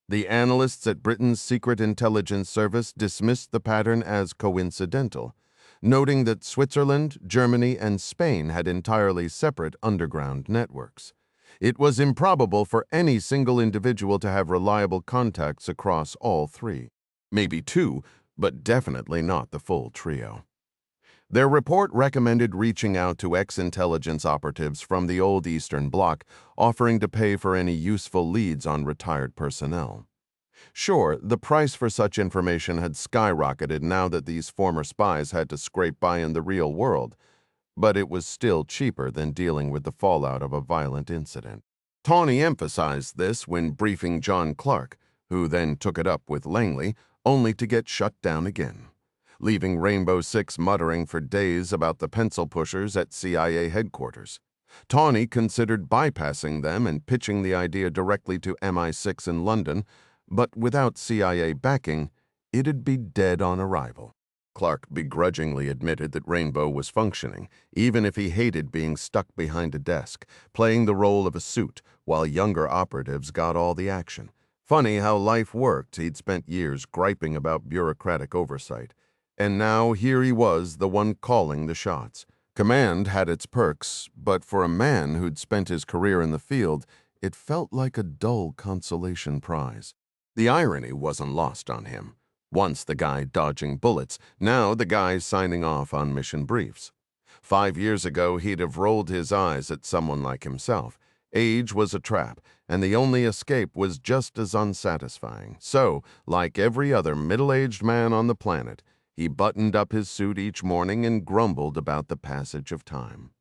The analysts at Britain's Secret Intelligence Service dismissed the pattern as coincidental, noting that Switzerland, Germany, and Spain had entirely separate underground networks. It was improbable for any single individual to have reliable contacts across all 3. Maybe 2, but definitely not the full trio. Their report recommended reaching out to ex-intelligence operatives from the old Eastern Bloc, offering to pay for any useful leads on retired personnel. Sure, the price for such information had skyrocketed now that these former spies had to scrape by in the real world, but it was still cheaper than dealing with the fallout of a violent incident. Tawney emphasized this when briefing John Clark, who then took it up with Langley, only to get shut down again, leaving Rainbow Six muttering for days about the pencil pushers at CIA headquarters. Tawney considered bypassing them and pitching the idea directly to MI6 in London, but without CIA backing, it'd be dead on arrival. Clark begrudgingly admitted that Rainbow was functioning, even if he hated being stuck behind a desk, playing the role of a suit, while younger operatives got all the action. Funny how life worked. He'd spent years griping about bureaucratic oversight. And now here he was, the one calling the shots. Command had its perks, but for a man who'd spent his career in the field, it felt like a dull consolation prize. The irony wasn't lost on him. Once the guy dodging bullets, now the guy signing off on mission briefs. 5 years ago, he'd have rolled his eyes at someone like himself. Age was a trap, and the only escape was just as unsatisfying. So, like every other middle-aged man on the planet, he buttoned up his suit each morning and grumbled about the passage of time.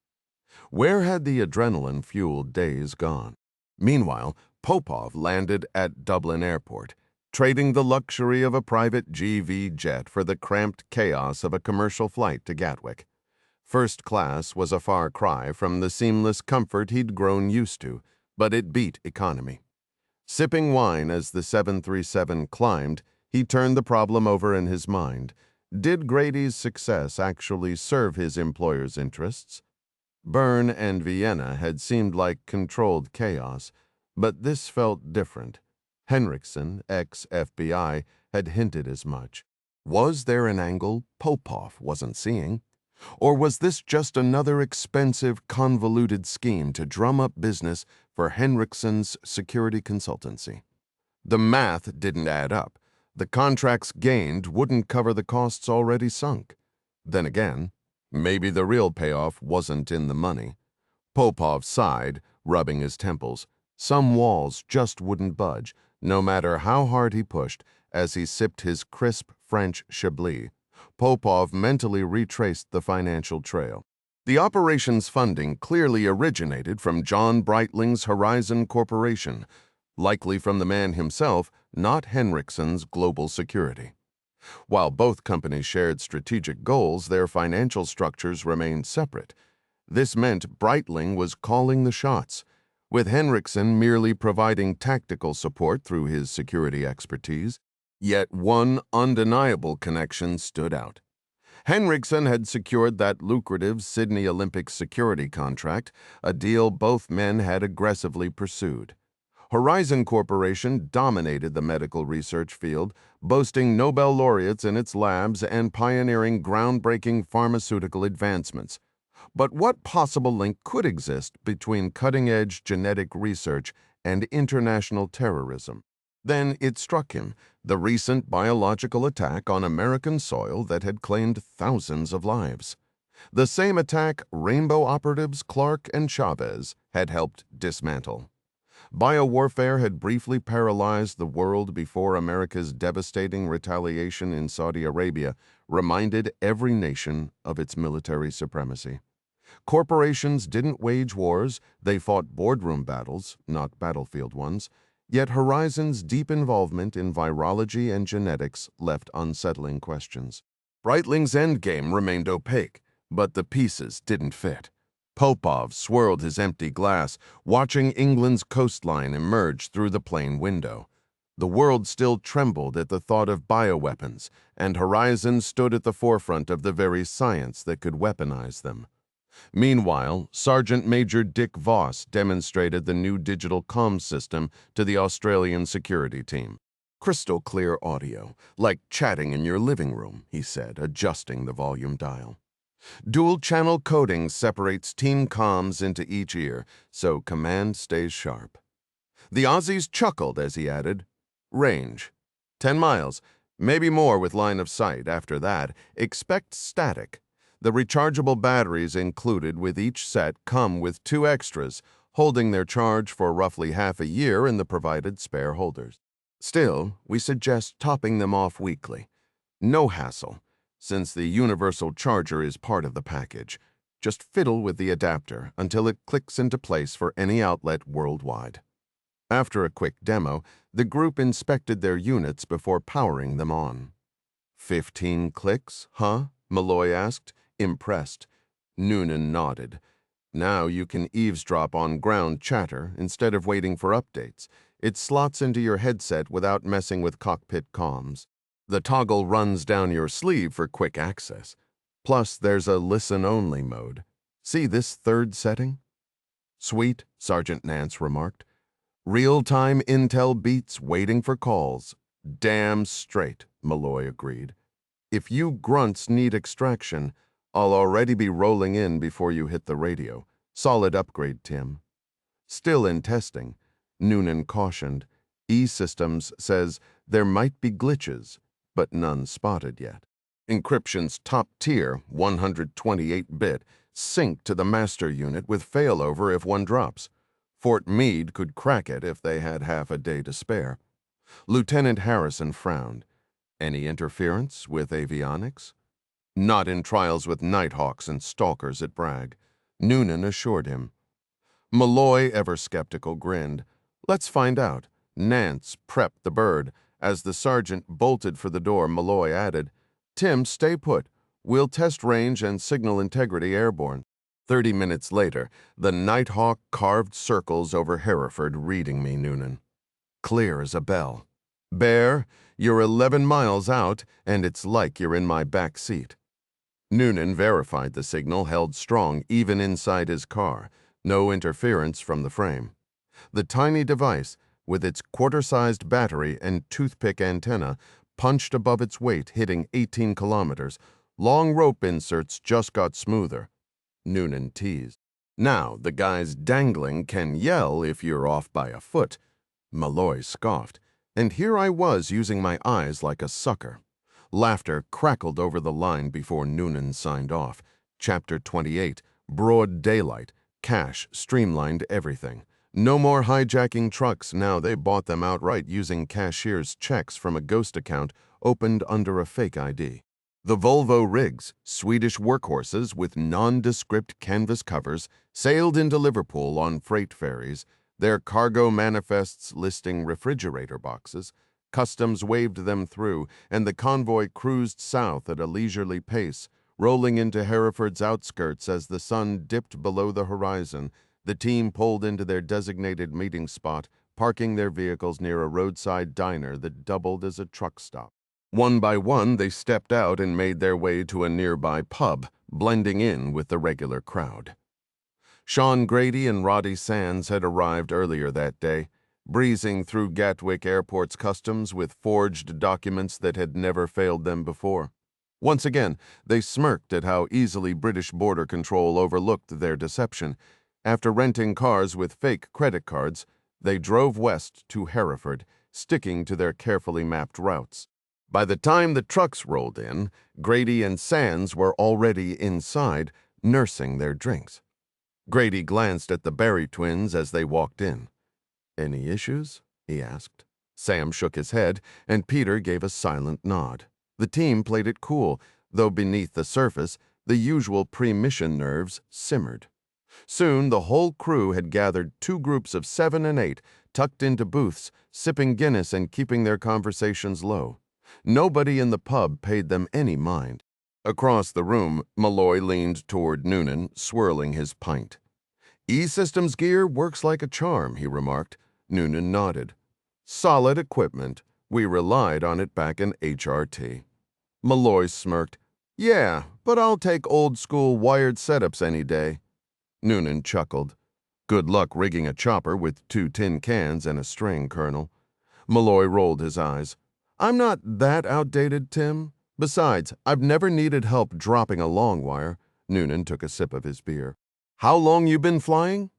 Where had the adrenaline-fueled days gone? Meanwhile, Popov landed at Dublin Airport, trading the luxury of a private GV jet for the cramped chaos of a commercial flight to Gatwick. First class was a far cry from the seamless comfort he'd grown used to, but it beat economy. Sipping wine as the 737 climbed, he turned the problem over in his mind. Did Grady's success actually serve his employer's interests? Bern and Vienna had seemed like controlled chaos, but this felt different. Henriksen, ex-FBI, had hinted as much. Was there an angle Popov wasn't seeing? Or was this just another expensive, convoluted scheme to drum up business for Henriksen's security consultancy? The math didn't add up. The contracts gained wouldn't cover the costs already sunk. Then again, maybe the real payoff wasn't in the money. Popov sighed, rubbing his temples. Some walls just wouldn't budge, no matter how hard he pushed, as he sipped his crisp French Chablis. Popov mentally retraced the financial trail. The operation's funding clearly originated from John Breitling's Horizon Corporation, likely from the man himself, not Henriksen's global security. While both companies shared strategic goals, their financial structures remained separate. This meant Breitling was calling the shots, with Henriksen merely providing tactical support through his security expertise. Yet one undeniable connection stood out. Henriksen had secured that lucrative Sydney Olympics security contract, a deal both men had aggressively pursued. Horizon Corporation dominated the medical research field, boasting Nobel laureates in its labs and pioneering groundbreaking pharmaceutical advancements. But what possible link could exist between cutting-edge genetic research and international terrorism? Then it struck him, the recent biological attack on American soil that had claimed thousands of lives. The same attack Rainbow operatives Clark and Chavez had helped dismantle. Biowarfare had briefly paralyzed the world before America's devastating retaliation in Saudi Arabia reminded every nation of its military supremacy. Corporations didn't wage wars, they fought boardroom battles, not battlefield ones. Yet Horizon's deep involvement in virology and genetics left unsettling questions. Breitling's endgame remained opaque, but the pieces didn't fit. Popov swirled his empty glass, watching England's coastline emerge through the plane window. The world still trembled at the thought of bioweapons, and Horizon stood at the forefront of the very science that could weaponize them. Meanwhile, Sergeant Major Dick Voss demonstrated the new digital comms system to the Australian security team. Crystal clear audio, like chatting in your living room, he said, adjusting the volume dial. Dual-channel coding separates team comms into each ear, so command stays sharp. The Aussies chuckled as he added, range. 10 miles, maybe more with line of sight. After that, expect static. The rechargeable batteries included with each set come with 2 extras, holding their charge for roughly half a year in the provided spare holders. Still, we suggest topping them off weekly. No hassle, since the universal charger is part of the package. Just fiddle with the adapter until it clicks into place for any outlet worldwide. After a quick demo, the group inspected their units before powering them on. 15 clicks, huh? Malloy asked, impressed. Noonan nodded. Now you can eavesdrop on ground chatter instead of waiting for updates. It slots into your headset without messing with cockpit comms. The toggle runs down your sleeve for quick access. Plus, there's a listen-only mode. See this third setting? Sweet, Sergeant Nance remarked. Real-time intel beats waiting for calls. Damn straight, Malloy agreed. If you grunts need extraction, I'll already be rolling in before you hit the radio. Solid upgrade, Tim. Still in testing, Noonan cautioned. E-Systems says there might be glitches, but none spotted yet. Encryption's top-tier 128-bit sync to the master unit with failover if one drops. Fort Meade could crack it if they had half a day to spare. Lieutenant Harrison frowned. Any interference with avionics? Not in trials with Nighthawks and Stalkers at Bragg, Noonan assured him. Malloy, ever skeptical, grinned. Let's find out. Nance prepped the bird. As the sergeant bolted for the door, Malloy added, Tim, stay put. We'll test range and signal integrity airborne. 30 minutes later, the Nighthawk carved circles over Hereford, reading me, Noonan. Clear as a bell. Bear, you're 11 miles out, and it's like you're in my back seat. Noonan verified the signal held strong even inside his car. No interference from the frame. The tiny device, with its quarter-sized battery and toothpick antenna, punched above its weight, hitting 18 kilometers. Long rope inserts just got smoother. Noonan teased. Now, the guys dangling can yell if you're off by a foot. Malloy scoffed. And here I was using my eyes like a sucker. Laughter crackled over the line before Noonan signed off. Chapter 28, Broad Daylight. Cash streamlined everything. No more hijacking trucks, now they bought them outright using cashier's checks from a ghost account opened under a fake ID. The Volvo rigs, Swedish workhorses with nondescript canvas covers, sailed into Liverpool on freight ferries, their cargo manifests listing refrigerator boxes. Customs waved them through, and the convoy cruised south at a leisurely pace, rolling into Hereford's outskirts as the sun dipped below the horizon. The team pulled into their designated meeting spot, parking their vehicles near a roadside diner that doubled as a truck stop. One by one, they stepped out and made their way to a nearby pub, blending in with the regular crowd. Sean Grady and Roddy Sands had arrived earlier that day, breezing through Gatwick Airport's customs with forged documents that had never failed them before. Once again, they smirked at how easily British border control overlooked their deception. After renting cars with fake credit cards, they drove west to Hereford, sticking to their carefully mapped routes. By the time the trucks rolled in, Grady and Sands were already inside, nursing their drinks. Grady glanced at the Barry twins as they walked in. "Any issues?" he asked. Sam shook his head, and Peter gave a silent nod. The team played it cool, though beneath the surface, the usual pre-mission nerves simmered. Soon, the whole crew had gathered 2 groups of 7 and 8, tucked into booths, sipping Guinness and keeping their conversations low. Nobody in the pub paid them any mind. Across the room, Malloy leaned toward Noonan, swirling his pint. "E-Systems gear works like a charm," he remarked. Noonan nodded. "Solid equipment. We relied on it back in HRT." Malloy smirked. "Yeah, but I'll take old-school wired setups any day." Noonan chuckled. "Good luck rigging a chopper with 2 tin cans and a string, Colonel." Malloy rolled his eyes. "I'm not that outdated, Tim. Besides, I've never needed help dropping a long wire." Noonan took a sip of his beer. "How long you been flying?"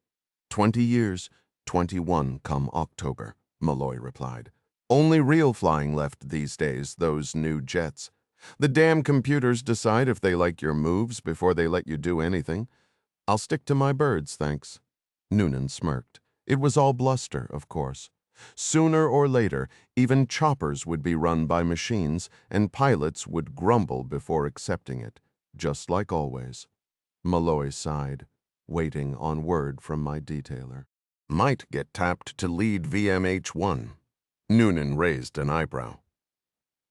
20 years, 21 come October," Malloy replied. "Only real flying left these days, those new jets. The damn computers decide if they like your moves before they let you do anything. I'll stick to my birds, thanks." Noonan smirked. It was all bluster, of course. Sooner or later, even choppers would be run by machines, and pilots would grumble before accepting it, just like always. Malloy sighed, waiting on word from my detailer. "Might get tapped to lead VMH-1. Noonan raised an eyebrow.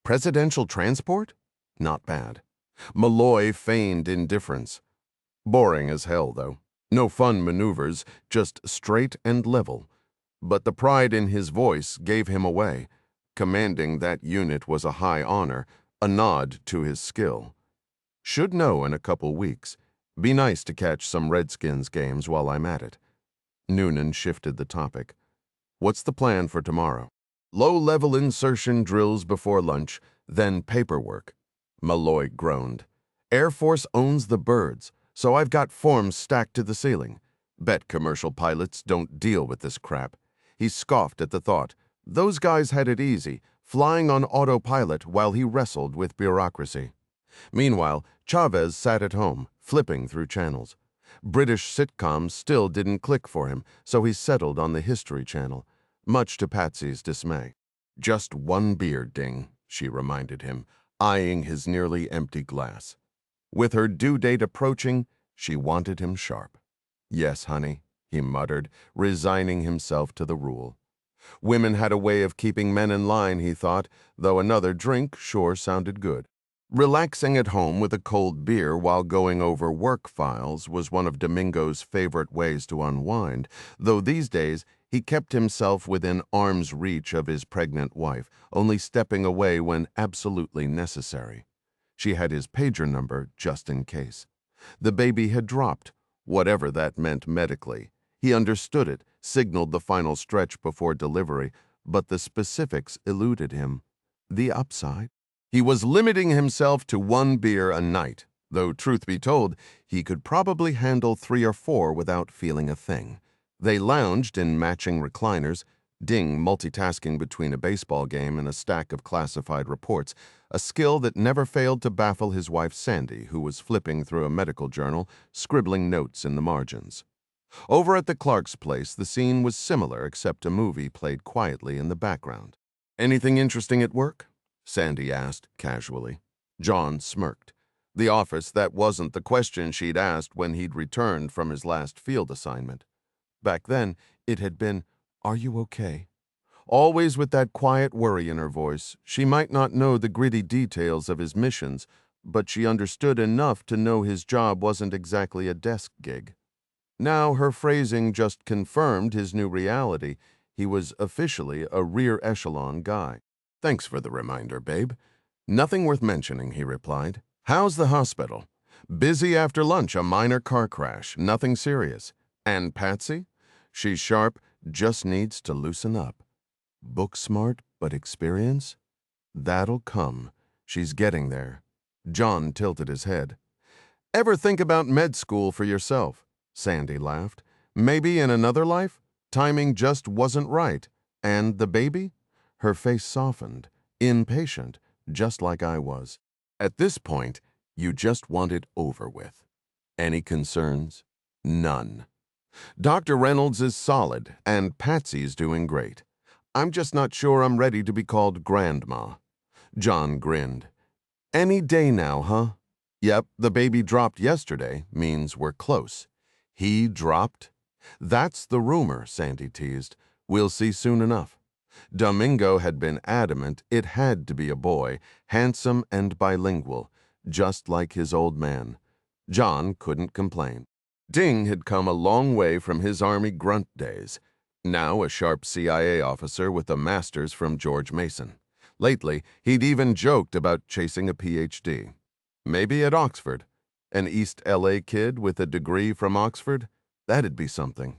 "Presidential transport? Not bad." Malloy feigned indifference. "Boring as hell, though. No fun maneuvers, just straight and level." But the pride in his voice gave him away. Commanding that unit was a high honor, a nod to his skill. "Should know in a couple weeks. Be nice to catch some Redskins games while I'm at it." Noonan shifted the topic. "What's the plan for tomorrow?" "Low-level insertion drills before lunch, then paperwork." Malloy groaned. "Air Force owns the birds, so I've got forms stacked to the ceiling. Bet commercial pilots don't deal with this crap." He scoffed at the thought. Those guys had it easy, flying on autopilot while he wrestled with bureaucracy. Meanwhile, Chavez sat at home, flipping through channels. British sitcoms still didn't click for him, so he settled on the History Channel, much to Patsy's dismay. "Just one beer, Ding," she reminded him, eyeing his nearly empty glass. With her due date approaching, she wanted him sharp. "Yes, honey," he muttered, resigning himself to the rule. Women had a way of keeping men in line, he thought, though another drink sure sounded good. Relaxing at home with a cold beer while going over work files was one of Domingo's favorite ways to unwind, though these days he kept himself within arm's reach of his pregnant wife, only stepping away when absolutely necessary. She had his pager number just in case. The baby had dropped, whatever that meant medically. He understood it, signaled the final stretch before delivery, but the specifics eluded him. The upside? He was limiting himself to 1 beer a night, though truth be told, he could probably handle 3 or 4 without feeling a thing. They lounged in matching recliners, Ding multitasking between a baseball game and a stack of classified reports, a skill that never failed to baffle his wife Sandy, who was flipping through a medical journal, scribbling notes in the margins. Over at the Clark's place, the scene was similar, except a movie played quietly in the background. "Anything interesting at work?" Sandy asked casually. John smirked. The office, that wasn't the question she'd asked when he'd returned from his last field assignment. Back then, it had been, "Are you okay?" Always with that quiet worry in her voice. She might not know the gritty details of his missions, but she understood enough to know his job wasn't exactly a desk gig. Now her phrasing just confirmed his new reality. He was officially a rear echelon guy. "Thanks for the reminder, babe. Nothing worth mentioning," he replied. "How's the hospital?" "Busy after lunch, a minor car crash, nothing serious." "And Patsy?" "She's sharp, just needs to loosen up." "Book smart, but experience?" "That'll come. She's getting there." John tilted his head. "Ever think about med school for yourself?" Sandy laughed. "Maybe in another life? Timing just wasn't right. And the baby?" Her face softened, impatient, just like I was. "At this point, you just want it over with." "Any concerns?" "None." "Dr. Reynolds is solid, and Patsy's doing great. I'm just not sure I'm ready to be called Grandma." John grinned. "Any day now, huh?" "Yep, the baby dropped yesterday, means we're close." "He dropped?" "That's the rumor," Sandy teased. "We'll see soon enough." Domingo had been adamant it had to be a boy, handsome and bilingual, just like his old man. John couldn't complain. Ding had come a long way from his Army grunt days. Now a sharp CIA officer with a master's from George Mason. Lately, he'd even joked about chasing a PhD. Maybe at Oxford. An East LA kid with a degree from Oxford? That'd be something.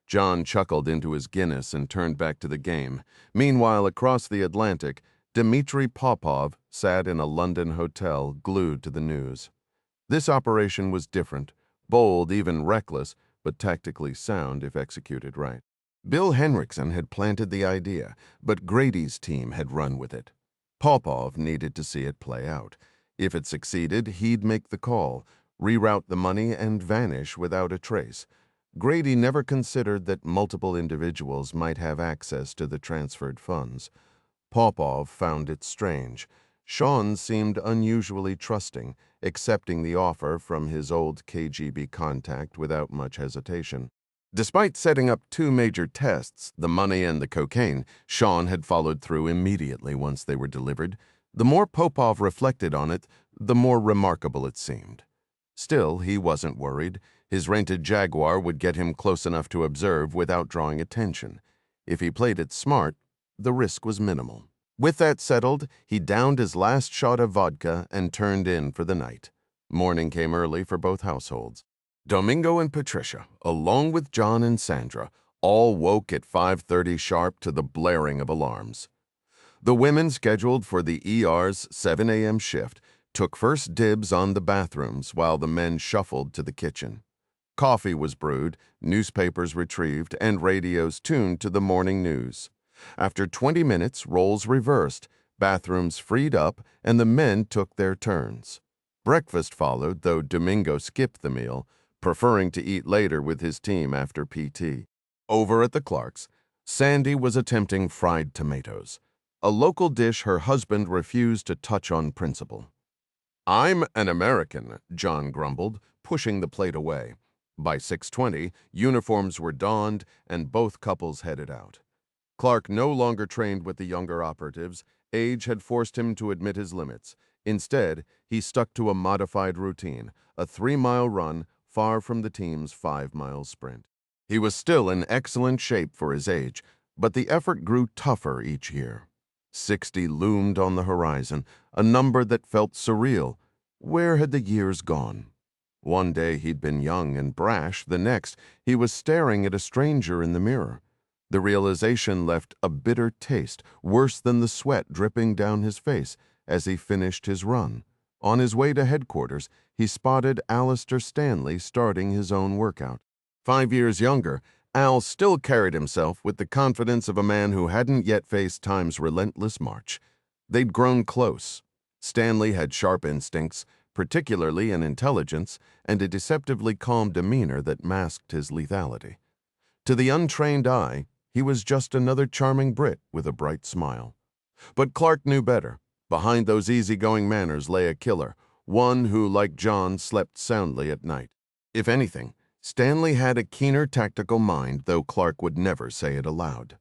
John chuckled into his Guinness and turned back to the game. Meanwhile, across the Atlantic, Dmitry Popov sat in a London hotel, glued to the news. This operation was different, bold, even reckless, but tactically sound if executed right. Bill Henriksen had planted the idea, but Grady's team had run with it. Popov needed to see it play out. If it succeeded, he'd make the call, reroute the money, and vanish without a trace. Grady never considered that multiple individuals might have access to the transferred funds. Popov found it strange. Sean seemed unusually trusting, accepting the offer from his old KGB contact without much hesitation. Despite setting up 2 major tests, the money and the cocaine, Sean had followed through immediately once they were delivered. The more Popov reflected on it, the more remarkable it seemed. Still, he wasn't worried. His rented Jaguar would get him close enough to observe without drawing attention. If he played it smart, the risk was minimal. With that settled, he downed his last shot of vodka and turned in for the night. Morning came early for both households. Domingo and Patricia, along with John and Sandra, all woke at 5:30 sharp to the blaring of alarms. The women scheduled for the ER's 7 a.m. shift took first dibs on the bathrooms while the men shuffled to the kitchen. Coffee was brewed, newspapers retrieved, and radios tuned to the morning news. After 20 minutes, roles reversed, bathrooms freed up, and the men took their turns. Breakfast followed, though Domingo skipped the meal, preferring to eat later with his team after PT. Over at the Clarks, Sandy was attempting fried tomatoes, a local dish her husband refused to touch on principle. "I'm an American," John grumbled, pushing the plate away. By 6:20, uniforms were donned, and both couples headed out. Clark no longer trained with the younger operatives. Age had forced him to admit his limits. Instead, he stuck to a modified routine, a 3-mile run far from the team's 5-mile sprint. He was still in excellent shape for his age, but the effort grew tougher each year. 60 loomed on the horizon, a number that felt surreal. Where had the years gone? One day he'd been young and brash, the next he was staring at a stranger in the mirror. The realization left a bitter taste, worse than the sweat dripping down his face as he finished his run. On his way to headquarters, he spotted Alistair Stanley starting his own workout. 5 years younger, Al still carried himself with the confidence of a man who hadn't yet faced time's relentless march. They'd grown close. Stanley had sharp instincts, particularly in intelligence, and a deceptively calm demeanor that masked his lethality. To the untrained eye, he was just another charming Brit with a bright smile. But Clark knew better. Behind those easygoing manners lay a killer, one who, like John, slept soundly at night. If anything, Stanley had a keener tactical mind, though Clark would never say it aloud.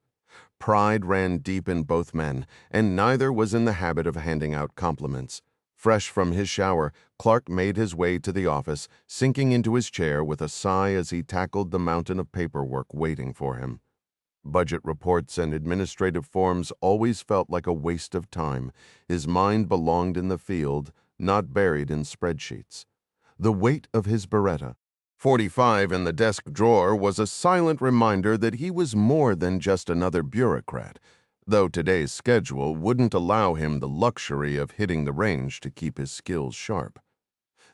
Pride ran deep in both men, and neither was in the habit of handing out compliments. Fresh from his shower, Clark made his way to the office, sinking into his chair with a sigh as he tackled the mountain of paperwork waiting for him. Budget reports and administrative forms always felt like a waste of time. His mind belonged in the field, not buried in spreadsheets. The weight of his Beretta, 45 in the desk drawer, was a silent reminder that he was more than just another bureaucrat, though today's schedule wouldn't allow him the luxury of hitting the range to keep his skills sharp.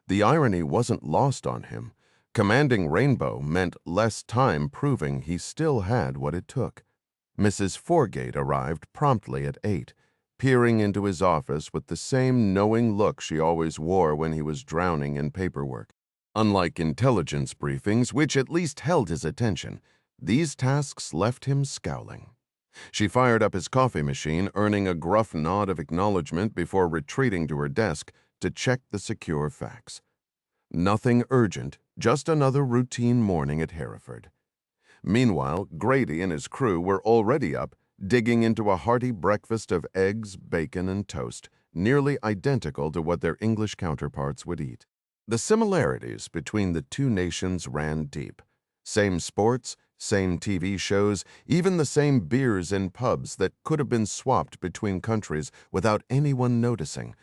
The irony wasn't lost on him. Commanding Rainbow meant less time proving he still had what it took. Mrs. Forgate arrived promptly at 8, peering into his office with the same knowing look she always wore when he was drowning in paperwork. Unlike intelligence briefings, which at least held his attention, these tasks left him scowling. She fired up his coffee machine, earning a gruff nod of acknowledgement before retreating to her desk to check the secure facts. Nothing urgent, just another routine morning at Hereford. Meanwhile, Grady and his crew were already up, digging into a hearty breakfast of eggs, bacon, and toast, nearly identical to what their English counterparts would eat. The similarities between the two nations ran deep. Same sports, same TV shows, even the same beers in pubs that could have been swapped between countries without anyone noticing.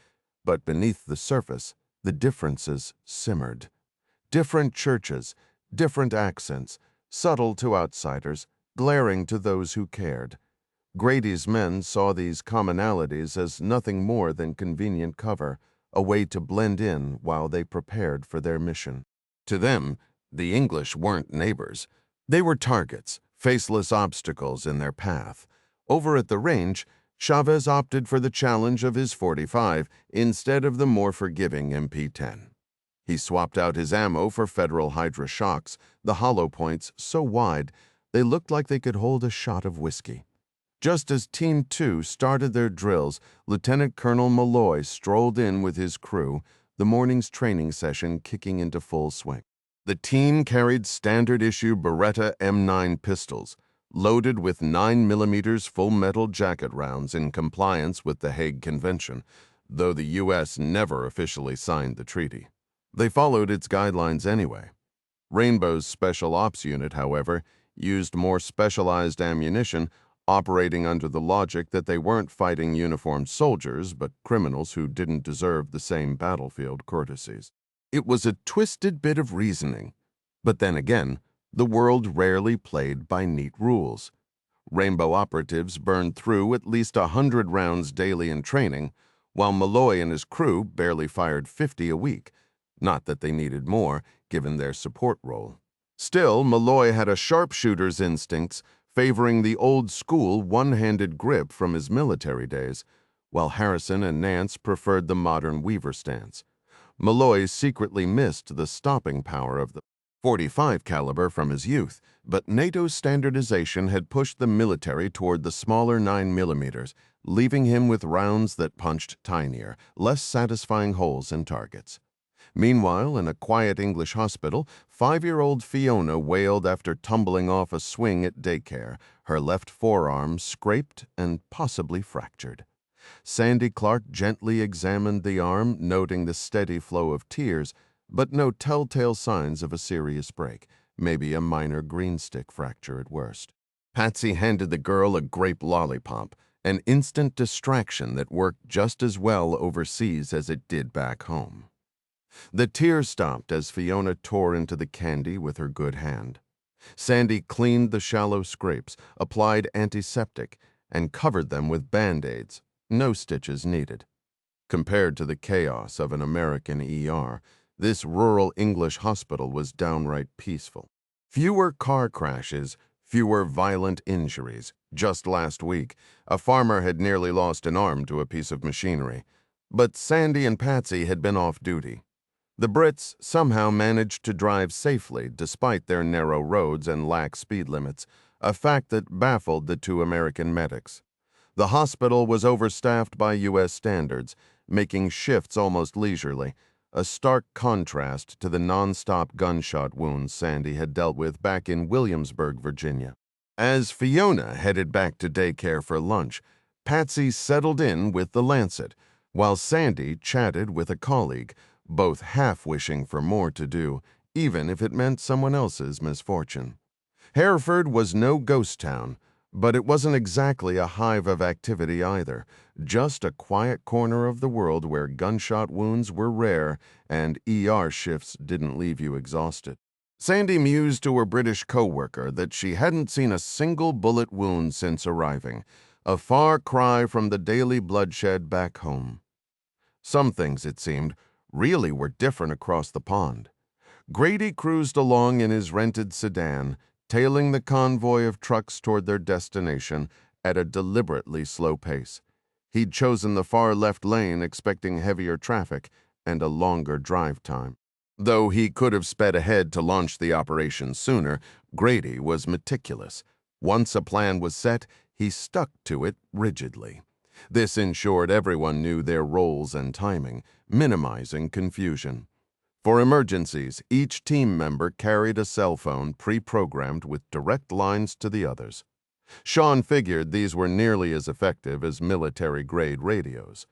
But beneath the surface, the differences simmered. Different churches, different accents, subtle to outsiders, glaring to those who cared. Grady's men saw these commonalities as nothing more than convenient cover, a way to blend in while they prepared for their mission. To them, the English weren't neighbors. They were targets, faceless obstacles in their path. Over at the range, Chavez opted for the challenge of his .45 instead of the more forgiving MP10. He swapped out his ammo for Federal Hydra shocks, the hollow points so wide they looked like they could hold a shot of whiskey. Just as Team 2 started their drills, Lieutenant Colonel Malloy strolled in with his crew, the morning's training session kicking into full swing. The team carried standard-issue Beretta M9 pistols, loaded with 9mm full-metal jacket rounds in compliance with the Hague Convention, though the U.S. never officially signed the treaty. They followed its guidelines anyway. Rainbow's Special Ops Unit, however, used more specialized ammunition, operating under the logic that they weren't fighting uniformed soldiers, but criminals who didn't deserve the same battlefield courtesies. It was a twisted bit of reasoning. But then again, the world rarely played by neat rules. Rainbow operatives burned through at least 100 rounds daily in training, while Malloy and his crew barely fired 50 a week. Not that they needed more, given their support role. Still, Malloy had a sharpshooter's instincts, favoring the old-school one-handed grip from his military days, while Harrison and Nance preferred the modern Weaver stance. Malloy secretly missed the stopping power of the .45 caliber from his youth, but NATO's standardization had pushed the military toward the smaller 9mm, leaving him with rounds that punched tinier, less satisfying holes in targets. Meanwhile, in a quiet English hospital, 5-year-old Fiona wailed after tumbling off a swing at daycare, her left forearm scraped and possibly fractured. Sandy Clark gently examined the arm, noting the steady flow of tears, but no telltale signs of a serious break, maybe a minor green stick fracture at worst. Patsy handed the girl a grape lollipop, an instant distraction that worked just as well overseas as it did back home. The tears stopped as Fiona tore into the candy with her good hand. Sandy cleaned the shallow scrapes, applied antiseptic, and covered them with Band-Aids. No stitches needed. Compared to the chaos of an American ER, this rural English hospital was downright peaceful. Fewer car crashes, fewer violent injuries. Just last week, a farmer had nearly lost an arm to a piece of machinery. But Sandy and Patsy had been off duty. The Brits somehow managed to drive safely despite their narrow roads and lax speed limits, a fact that baffled the two American medics. The hospital was overstaffed by U.S. standards, making shifts almost leisurely, a stark contrast to the nonstop gunshot wounds Sandy had dealt with back in Williamsburg, Virginia. As Fiona headed back to daycare for lunch, Patsy settled in with the Lancet, while Sandy chatted with a colleague, both half wishing for more to do, even if it meant someone else's misfortune. Hereford was no ghost town, but it wasn't exactly a hive of activity either, just a quiet corner of the world where gunshot wounds were rare and ER shifts didn't leave you exhausted. Sandy mused to her British co-worker that she hadn't seen a single bullet wound since arriving, a far cry from the daily bloodshed back home. Some things, it seemed, really were different across the pond. Grady cruised along in his rented sedan, tailing the convoy of trucks toward their destination at a deliberately slow pace. He'd chosen the far left lane expecting heavier traffic and a longer drive time. Though he could have sped ahead to launch the operation sooner, Grady was meticulous. Once a plan was set, he stuck to it rigidly. This ensured everyone knew their roles and timing, minimizing confusion. For emergencies, each team member carried a cell phone pre-programmed with direct lines to the others. Sean figured these were nearly as effective as military-grade radios.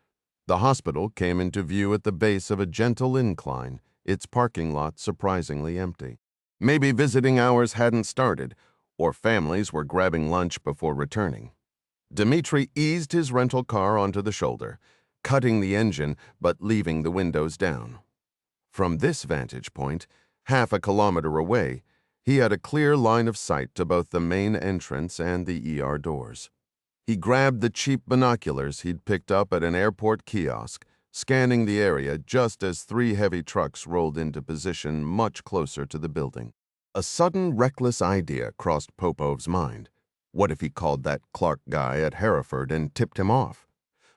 The hospital came into view at the base of a gentle incline, its parking lot surprisingly empty. Maybe visiting hours hadn't started, or families were grabbing lunch before returning. Dmitri eased his rental car onto the shoulder, cutting the engine but leaving the windows down. From this vantage point, half a kilometer away, he had a clear line of sight to both the main entrance and the ER doors. He grabbed the cheap binoculars he'd picked up at an airport kiosk, scanning the area just as 3 heavy trucks rolled into position much closer to the building. A sudden reckless idea crossed Popov's mind. What if he called that Clark guy at Hereford and tipped him off?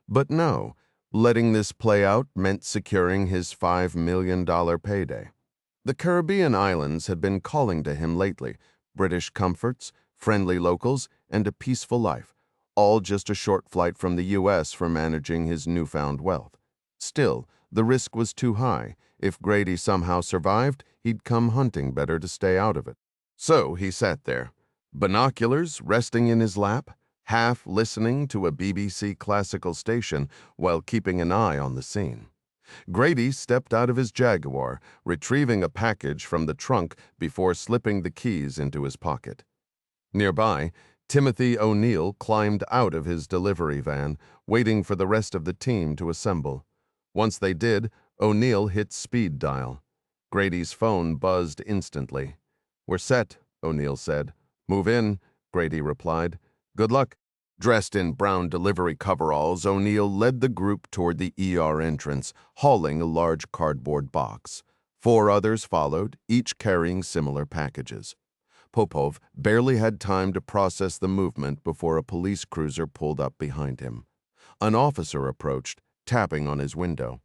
But no. Letting this play out meant securing his $5 million payday. The Caribbean islands had been calling to him lately, British comforts, friendly locals, and a peaceful life, all just a short flight from the U.S. for managing his newfound wealth. Still, the risk was too high. If Grady somehow survived, he'd come hunting better to stay out of it. So he sat there, binoculars resting in his lap, half listening to a BBC classical station while keeping an eye on the scene. Grady stepped out of his Jaguar, retrieving a package from the trunk before slipping the keys into his pocket. Nearby, Timothy O'Neill climbed out of his delivery van, waiting for the rest of the team to assemble. Once they did, O'Neill hit speed dial. Grady's phone buzzed instantly. "We're set," O'Neill said. "Move in," Grady replied. "Good luck." Dressed in brown delivery coveralls, O'Neill led the group toward the ER entrance, hauling a large cardboard box. 4 others followed, each carrying similar packages. Popov barely had time to process the movement before a police cruiser pulled up behind him. An officer approached, tapping on his window.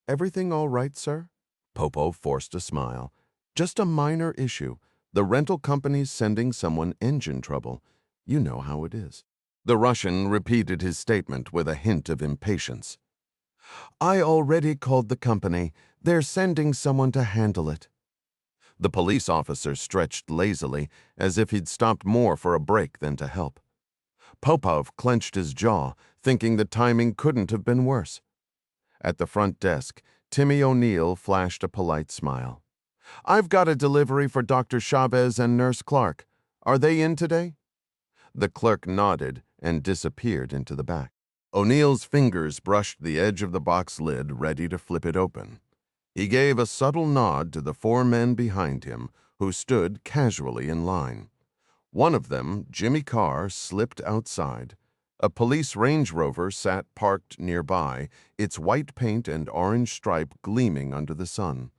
"Everything all right, sir?" Popov forced a smile. "Just a minor issue. The rental company's sending someone engine trouble. You know how it is." The Russian repeated his statement with a hint of impatience. "I already called the company. They're sending someone to handle it." The police officer stretched lazily, as if he'd stopped more for a break than to help. Popov clenched his jaw, thinking the timing couldn't have been worse. At the front desk, Timmy O'Neill flashed a polite smile. "I've got a delivery for Dr. Chavez and Nurse Clark. Are they in today?" The clerk nodded and disappeared into the back. O'Neill's fingers brushed the edge of the box lid, ready to flip it open. He gave a subtle nod to the 4 men behind him, who stood casually in line. One of them, Jimmy Carr, slipped outside. A police Range Rover sat parked nearby, its white paint and orange stripe gleaming under the sun.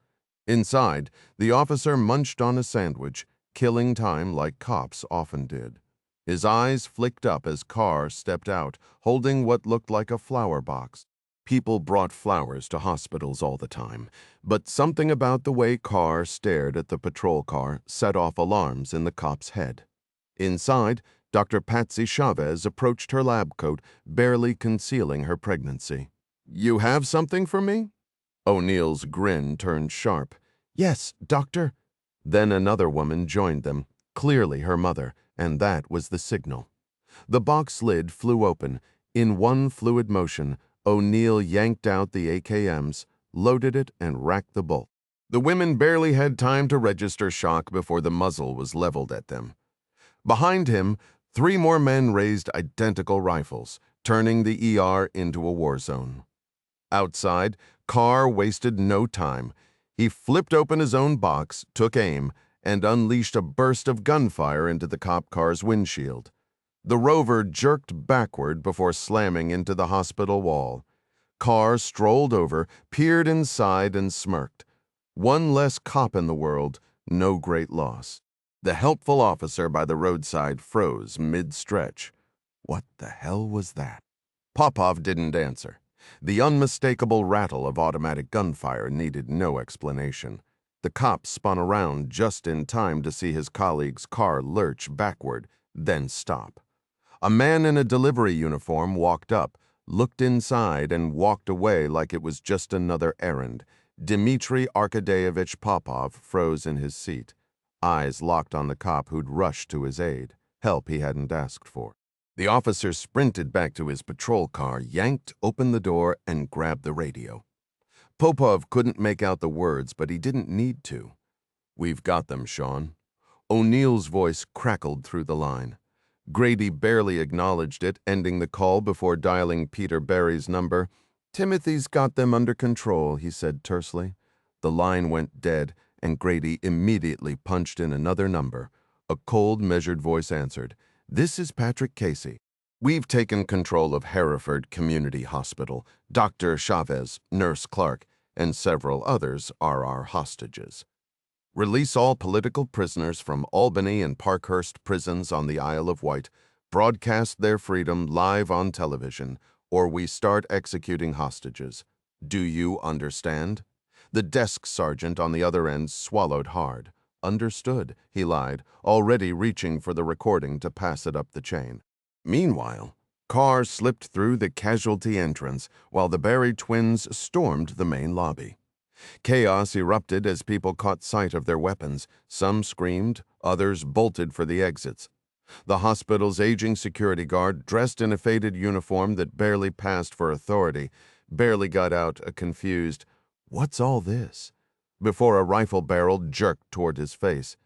Inside, the officer munched on a sandwich, killing time like cops often did. His eyes flicked up as Carr stepped out, holding what looked like a flower box. People brought flowers to hospitals all the time, but something about the way Carr stared at the patrol car set off alarms in the cop's head. Inside, Dr. Patsy Chavez approached her lab coat, barely concealing her pregnancy. "You have something for me?" O'Neill's grin turned sharp. "Yes, doctor." Then another woman joined them, clearly her mother, and that was the signal. The box lid flew open. In one fluid motion, O'Neill yanked out the AKMs, loaded it, and racked the bolt. The women barely had time to register shock before the muzzle was leveled at them. Behind him, 3 more men raised identical rifles, turning the ER into a war zone. Outside, Carr wasted no time. He flipped open his own box, took aim, and unleashed a burst of gunfire into the cop car's windshield. The Rover jerked backward before slamming into the hospital wall. Carr strolled over, peered inside, and smirked. One less cop in the world, no great loss. The helpful officer by the roadside froze mid-stretch. What the hell was that? Popov didn't answer. The unmistakable rattle of automatic gunfire needed no explanation. The cop spun around just in time to see his colleague's car lurch backward, then stop. A man in a delivery uniform walked up, looked inside, and walked away like it was just another errand. Dmitry Arkadeyevich Popov froze in his seat, eyes locked on the cop who'd rushed to his aid, help he hadn't asked for. The officer sprinted back to his patrol car, yanked open the door, and grabbed the radio. Popov couldn't make out the words, but he didn't need to. "We've got them, Sean." O'Neill's voice crackled through the line. Grady barely acknowledged it, ending the call before dialing Peter Barry's number. "Timothy's got them under control," he said tersely. The line went dead, and Grady immediately punched in another number. A cold, measured voice answered. "This is Patrick Casey. We've taken control of Hereford Community Hospital. Dr. Chavez, Nurse Clark, and several others are our hostages. Release all political prisoners from Albany and Parkhurst prisons on the Isle of Wight. Broadcast their freedom live on television, or we start executing hostages. Do you understand?" The desk sergeant on the other end swallowed hard. "Understood," he lied, already reaching for the recording to pass it up the chain. Meanwhile, Carr slipped through the casualty entrance while the Barry twins stormed the main lobby. Chaos erupted as people caught sight of their weapons. Some screamed, others bolted for the exits. The hospital's aging security guard, dressed in a faded uniform that barely passed for authority, barely got out a confused, "What's all this?" before a rifle barrel jerked toward his face.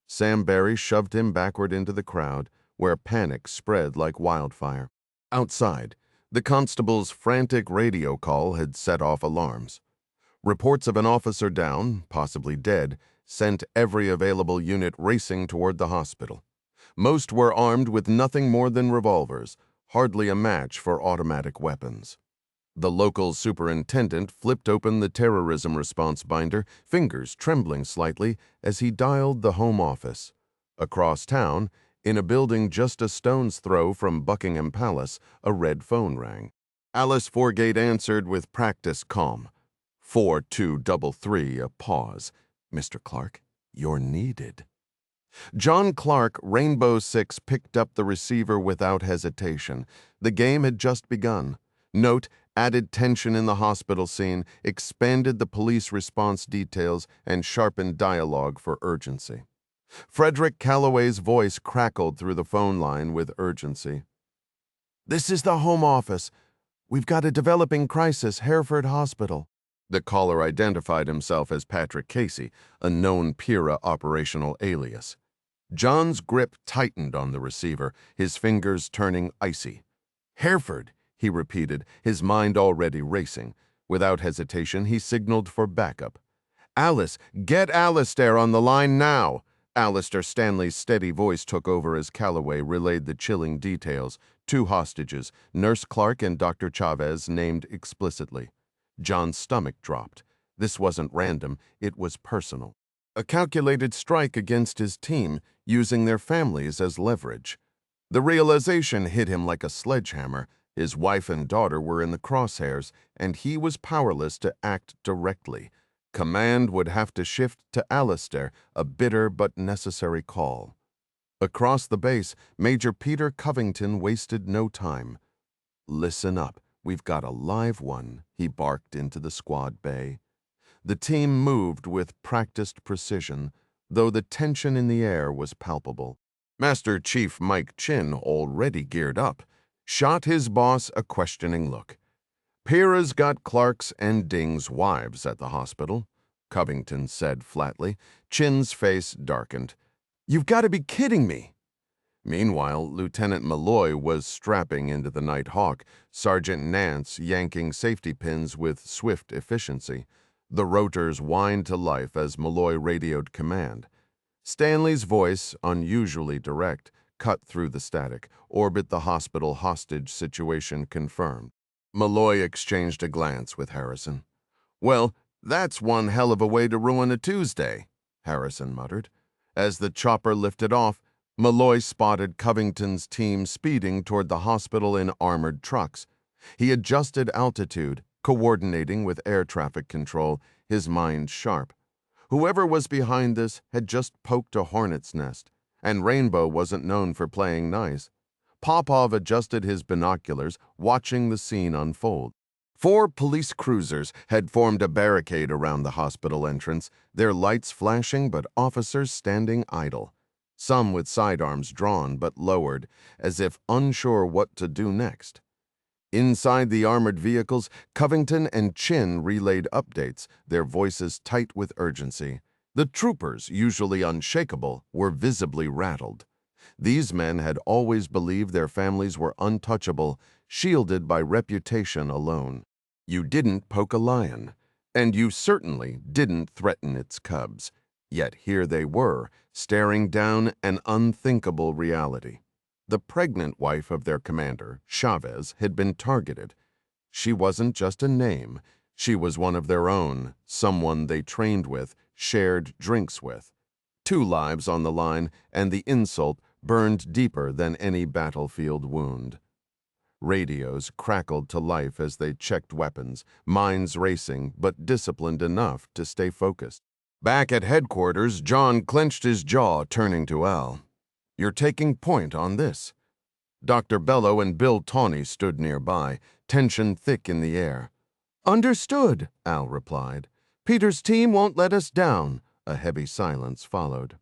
Sam Barry shoved him backward into the crowd, where panic spread like wildfire. Outside, the constable's frantic radio call had set off alarms. Reports of an officer down, possibly dead, sent every available unit racing toward the hospital. Most were armed with nothing more than revolvers, hardly a match for automatic weapons. The local superintendent flipped open the terrorism response binder, fingers trembling slightly as he dialed the home office. Across town, in a building just a stone's throw from Buckingham Palace, a red phone rang. Alice Forgate answered with practiced calm. 4233, a pause. "Mr. Clark, you're needed." John Clark, Rainbow Six, picked up the receiver without hesitation. The game had just begun. Note added tension in the hospital scene, expanded the police response details, and sharpened dialogue for urgency. Frederick Calloway's voice crackled through the phone line with urgency. "This is the Home Office. We've got a developing crisis, Hereford Hospital." The caller identified himself as Patrick Casey, a known PIRA operational alias. John's grip tightened on the receiver, his fingers turning icy. "Hereford," he repeated, his mind already racing. Without hesitation, he signaled for backup. "Alice, get Alistair on the line now." Alistair Stanley's steady voice took over as Calloway relayed the chilling details. 2 hostages, Nurse Clark and Dr. Chavez, named explicitly. John's stomach dropped. This wasn't random, it was personal. A calculated strike against his team, using their families as leverage. The realization hit him like a sledgehammer. His wife and daughter were in the crosshairs, and he was powerless to act directly. Command would have to shift to Alistair, a bitter but necessary call. Across the base, Major Peter Covington wasted no time. "Listen up, we've got a live one," he barked into the squad bay. The team moved with practiced precision, though the tension in the air was palpable. Master Chief Mike Chin, already geared up, shot his boss a questioning look. "Pira's got Clark's and Ding's wives at the hospital," Covington said flatly. Chin's face darkened. "You've got to be kidding me." Meanwhile, Lieutenant Malloy was strapping into the Night Hawk, Sergeant Nance yanking safety pins with swift efficiency. The rotors whined to life as Malloy radioed command. Stanley's voice, unusually direct, cut through the static. "Orbit the hospital hostage situation confirmed." Malloy exchanged a glance with Harrison. "Well, that's one hell of a way to ruin a Tuesday," Harrison muttered. As the chopper lifted off, Malloy spotted Covington's team speeding toward the hospital in armored trucks. He adjusted altitude, coordinating with air traffic control, his mind sharp. Whoever was behind this had just poked a hornet's nest, and Rainbow wasn't known for playing nice. Popov adjusted his binoculars, watching the scene unfold. 4 police cruisers had formed a barricade around the hospital entrance, their lights flashing but officers standing idle. Some with sidearms drawn but lowered, as if unsure what to do next. Inside the armored vehicles, Covington and Chin relayed updates, their voices tight with urgency. The troopers, usually unshakable, were visibly rattled. These men had always believed their families were untouchable, shielded by reputation alone. You didn't poke a lion, and you certainly didn't threaten its cubs. Yet here they were, staring down an unthinkable reality. The pregnant wife of their commander, Chavez, had been targeted. She wasn't just a name. She was one of their own, someone they trained with, shared drinks with. 2 lives on the line, and the insult burned deeper than any battlefield wound. Radios crackled to life as they checked weapons, minds racing but disciplined enough to stay focused. Back at headquarters, John clenched his jaw, turning to Al. "You're taking point on this." Dr. Bellow and Bill Tawney stood nearby, tension thick in the air. "Understood," Al replied. "Peter's team won't let us down." A heavy silence followed.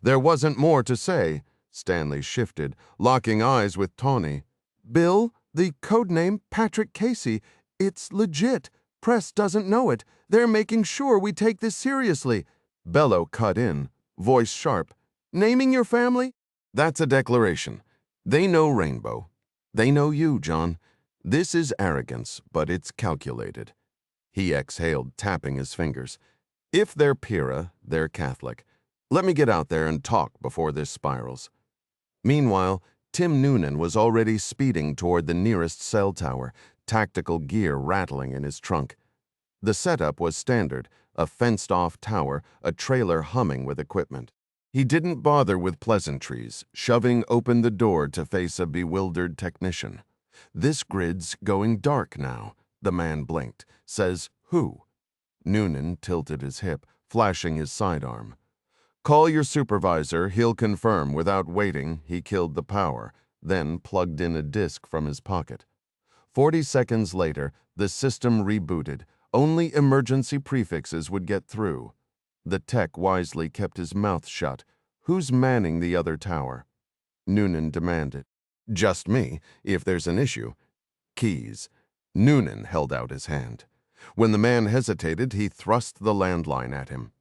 There wasn't more to say. Stanley shifted, locking eyes with Tawney. "Bill, the codename Patrick Casey, it's legit. Press doesn't know it. They're making sure we take this seriously." Bellow cut in, voice sharp. "Naming your family? That's a declaration. They know Rainbow. They know you, John. This is arrogance, but it's calculated." He exhaled, tapping his fingers. "If they're Pira, they're Catholic. Let me get out there and talk before this spirals." Meanwhile, Tim Noonan was already speeding toward the nearest cell tower, tactical gear rattling in his trunk. The setup was standard, a fenced-off tower, a trailer humming with equipment. He didn't bother with pleasantries, shoving open the door to face a bewildered technician. "This grid's going dark now," the man blinked. "Says who?" Noonan tilted his hip, flashing his sidearm. "Call your supervisor, he'll confirm." Without waiting, he killed the power, then plugged in a disk from his pocket. 40 seconds later, the system rebooted. Only emergency prefixes would get through. The tech wisely kept his mouth shut. "Who's manning the other tower?" Noonan demanded. "Just me, if there's an issue." "Keys." Noonan held out his hand. When the man hesitated, he thrust the landline at him.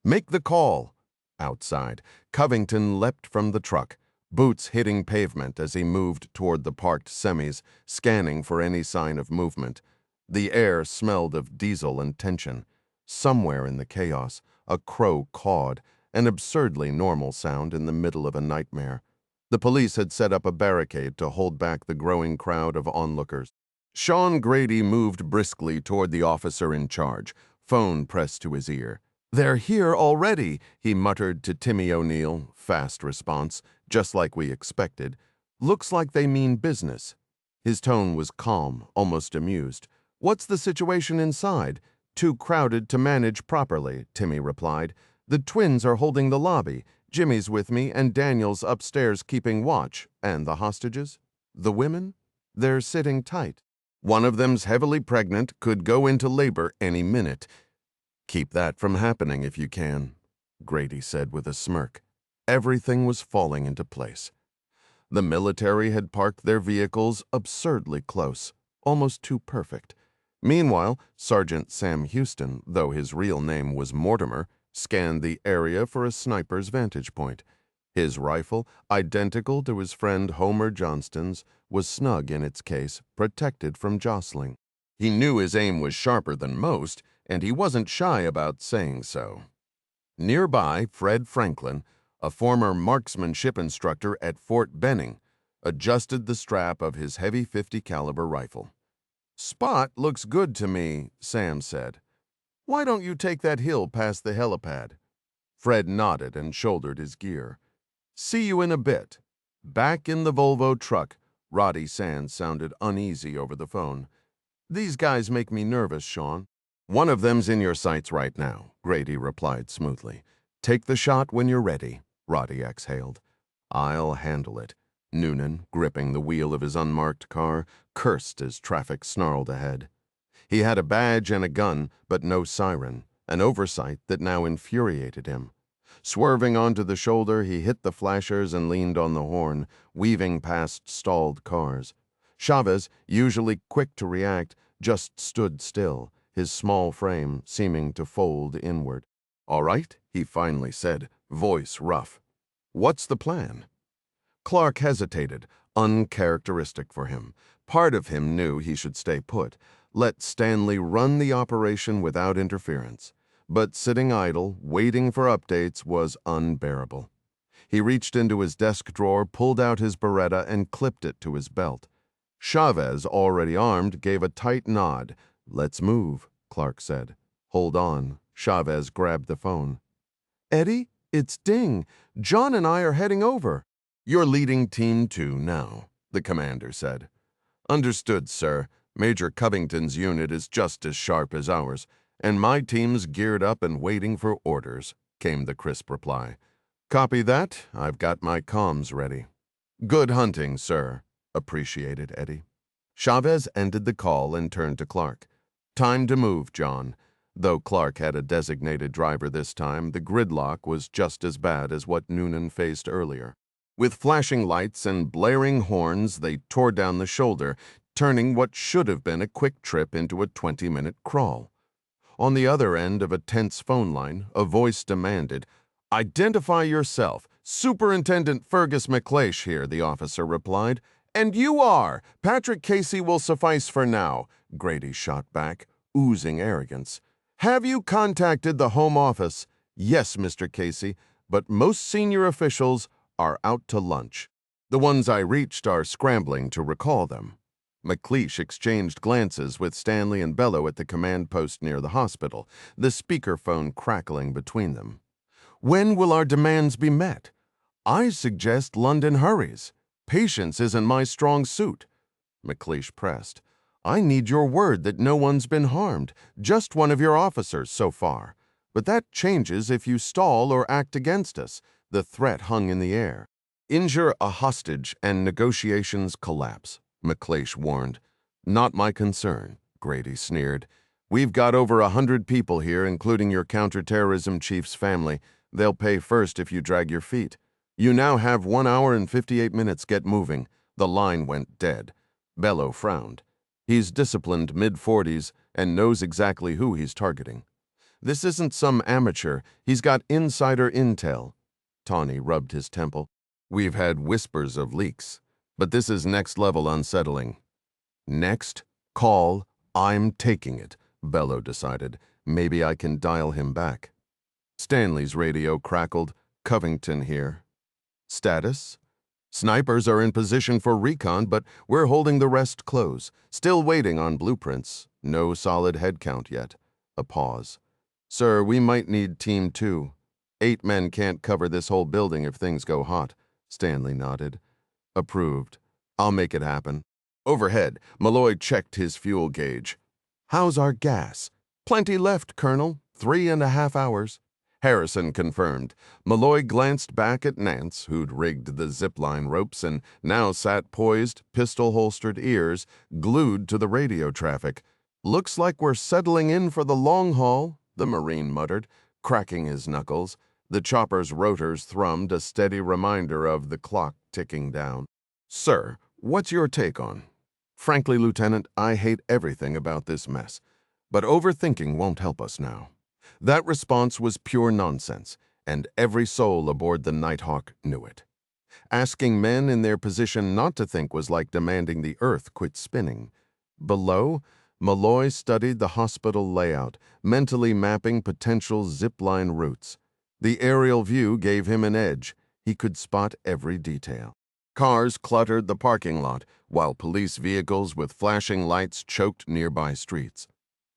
"Make the call." Outside, Covington leapt from the truck, boots hitting pavement as he moved toward the parked semis, scanning for any sign of movement. The air smelled of diesel and tension. Somewhere in the chaos, a crow cawed, an absurdly normal sound in the middle of a nightmare. The police had set up a barricade to hold back the growing crowd of onlookers. Sean Grady moved briskly toward the officer in charge, phone pressed to his ear. "They're here already," he muttered to Timmy O'Neill, fast response, just like we expected. "Looks like they mean business." His tone was calm, almost amused. "What's the situation inside?" "Too crowded to manage properly," Timmy replied. "The twins are holding the lobby. Jimmy's with me, and Daniel's upstairs keeping watch. And the hostages? The women? They're sitting tight. One of them's heavily pregnant, could go into labor any minute." "Keep that from happening if you can," Grady said with a smirk. Everything was falling into place. The military had parked their vehicles absurdly close, almost too perfect. Meanwhile, Sergeant Sam Houston, though his real name was Mortimer, scanned the area for a sniper's vantage point. His rifle, identical to his friend Homer Johnston's, was snug in its case, protected from jostling. He knew his aim was sharper than most, and he wasn't shy about saying so. Nearby, Fred Franklin, a former marksmanship instructor at Fort Benning, adjusted the strap of his heavy .50 caliber rifle. "Spot looks good to me," Sam said. "Why don't you take that hill past the helipad?" Fred nodded and shouldered his gear. "See you in a bit." Back in the Volvo truck, Roddy Sands sounded uneasy over the phone. "These guys make me nervous, Sean." "One of them's in your sights right now," Grady replied smoothly. "Take the shot when you're ready," Roddy exhaled. "I'll handle it." Noonan, gripping the wheel of his unmarked car, cursed as traffic snarled ahead. He had a badge and a gun, but no siren, an oversight that now infuriated him. Swerving onto the shoulder, he hit the flashers and leaned on the horn, weaving past stalled cars. Chavez, usually quick to react, just stood still, his small frame seeming to fold inward. "All right," he finally said, voice rough. "What's the plan?" Clark hesitated, uncharacteristic for him. Part of him knew he should stay put, let Stanley run the operation without interference. But sitting idle, waiting for updates, was unbearable. He reached into his desk drawer, pulled out his Beretta, and clipped it to his belt. Chavez, already armed, gave a tight nod. "Let's move," Clark said. "Hold on." Chavez grabbed the phone. "Eddie, it's Ding. John and I are heading over." "You're leading Team 2 now," the commander said. "Understood, sir. Major Covington's unit is just as sharp as ours, and my team's geared up and waiting for orders," came the crisp reply. "Copy that. I've got my comms ready." "Good hunting, sir," appreciated Eddie. Chavez ended the call and turned to Clark. "Time to move, John." Though Clark had a designated driver this time, the gridlock was just as bad as what Noonan faced earlier. With flashing lights and blaring horns, they tore down the shoulder, turning what should have been a quick trip into a 20-minute crawl. On the other end of a tense phone line, a voice demanded, "Identify yourself. Superintendent Fergus McLeish here," the officer replied. "And you are. Patrick Casey will suffice for now," Grady shot back, oozing arrogance. "Have you contacted the Home Office?" "Yes, Mr. Casey, but most senior officials are out to lunch. The ones I reached are scrambling to recall them." McLeish exchanged glances with Stanley and Bello at the command post near the hospital, the speakerphone crackling between them. "When will our demands be met?" "I suggest London hurries. Patience isn't my strong suit." McLeish pressed. "I need your word that no one's been harmed, just one of your officers so far. But that changes if you stall or act against us." The threat hung in the air. "Injure a hostage and negotiations collapse," McLeish warned. "Not my concern," Grady sneered. "We've got over 100 people here, including your counter-terrorism chief's family. They'll pay first if you drag your feet. You now have 1 hour and 58 minutes. Get moving." The line went dead. Bello frowned. He's disciplined mid-40s and knows exactly who he's targeting. This isn't some amateur. He's got insider intel. Tawny rubbed his temple. "We've had whispers of leaks, but this is next-level unsettling." "Next call, I'm taking it," Bello decided. "Maybe I can dial him back." Stanley's radio crackled. Covington here. Status? Snipers are in position for recon, but we're holding the rest close. Still waiting on blueprints. No solid head count yet. A pause. Sir, we might need Team 2. 8 men can't cover this whole building if things go hot. Stanley nodded. Approved. I'll make it happen. Overhead, Malloy checked his fuel gauge. How's our gas? Plenty left, Colonel. 3.5 hours. Harrison confirmed. Malloy glanced back at Nance, who'd rigged the zipline ropes and now sat poised, pistol-holstered ears, glued to the radio traffic. Looks like we're settling in for the long haul, the Marine muttered, cracking his knuckles. The chopper's rotors thrummed, a steady reminder of the clock ticking down. Sir, what's your take on? Frankly, Lieutenant, I hate everything about this mess. But overthinking won't help us now. That response was pure nonsense, and every soul aboard the Nighthawk knew it. Asking men in their position not to think was like demanding the Earth quit spinning. Below, Malloy studied the hospital layout, mentally mapping potential zipline routes. The aerial view gave him an edge. He could spot every detail. Cars cluttered the parking lot, while police vehicles with flashing lights choked nearby streets.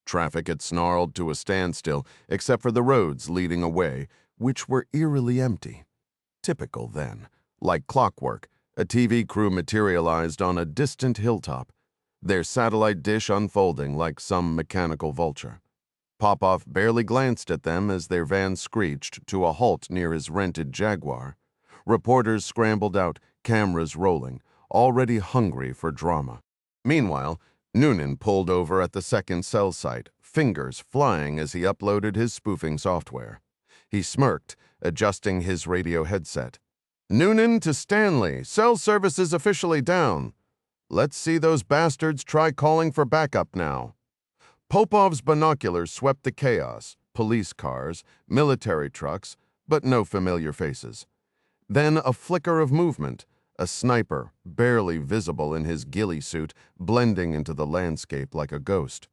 Traffic had snarled to a standstill, except for the roads leading away, which were eerily empty. Typical then. Like clockwork, a TV crew materialized on a distant hilltop, their satellite dish unfolding like some mechanical vulture. Popoff barely glanced at them as their van screeched to a halt near his rented Jaguar. Reporters scrambled out, cameras rolling, already hungry for drama. Meanwhile, Noonan pulled over at the second cell site, fingers flying as he uploaded his spoofing software. He smirked, adjusting his radio headset. Noonan to Stanley, cell service is officially down. Let's see those bastards try calling for backup now. Popov's binoculars swept the chaos, police cars, military trucks, but no familiar faces. Then a flicker of movement, a sniper, barely visible in his ghillie suit, blending into the landscape like a ghost.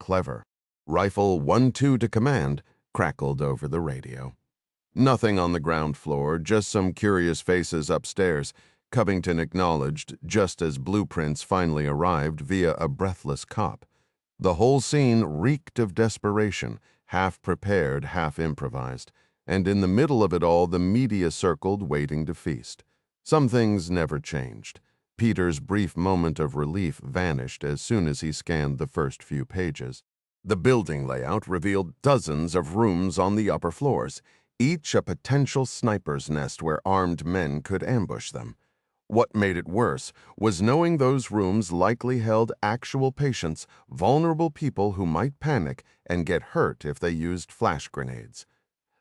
Clever. Rifle 1-2 to command, crackled over the radio. Nothing on the ground floor, just some curious faces upstairs, Covington acknowledged just as blueprints finally arrived via a breathless cop. The whole scene reeked of desperation, half prepared, half improvised, and in the middle of it all the media circled waiting to feast. Some things never changed. Peter's brief moment of relief vanished as soon as he scanned the first few pages. The building layout revealed dozens of rooms on the upper floors, each a potential sniper's nest where armed men could ambush them. What made it worse was knowing those rooms likely held actual patients, vulnerable people who might panic and get hurt if they used flash grenades.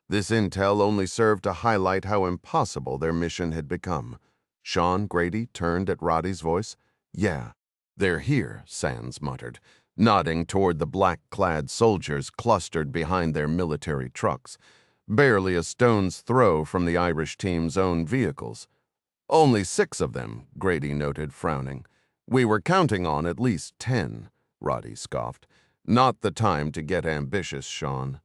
This intel only served to highlight how impossible their mission had become. Sean Grady turned at Roddy's voice. Yeah, they're here, Sands muttered, nodding toward the black-clad soldiers clustered behind their military trucks, barely a stone's throw from the Irish team's own vehicles. Only 6 of them, Grady noted, frowning. We were counting on at least 10, Roddy scoffed. Not the time to get ambitious, Sean.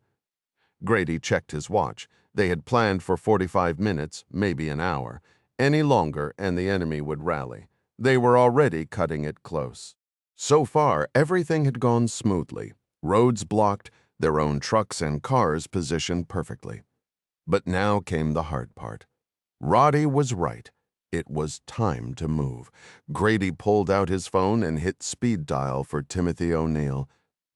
Grady checked his watch. They had planned for 45 minutes, maybe an hour. Any longer and the enemy would rally. They were already cutting it close. So far, everything had gone smoothly. Roads blocked, their own trucks and cars positioned perfectly. But now came the hard part. Roddy was right. It was time to move. Grady pulled out his phone and hit speed dial for Timothy O'Neill.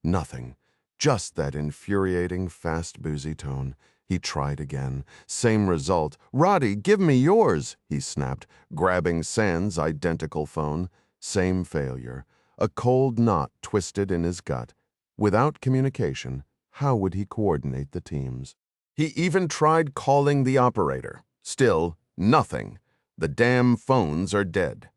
Nothing. Just that infuriating, fast, boozy tone. He tried again. Same result. Roddy, give me yours, he snapped, grabbing Sands' identical phone. Same failure. A cold knot twisted in his gut. Without communication, how would he coordinate the teams? He even tried calling the operator. Still, nothing. The damn phones are dead.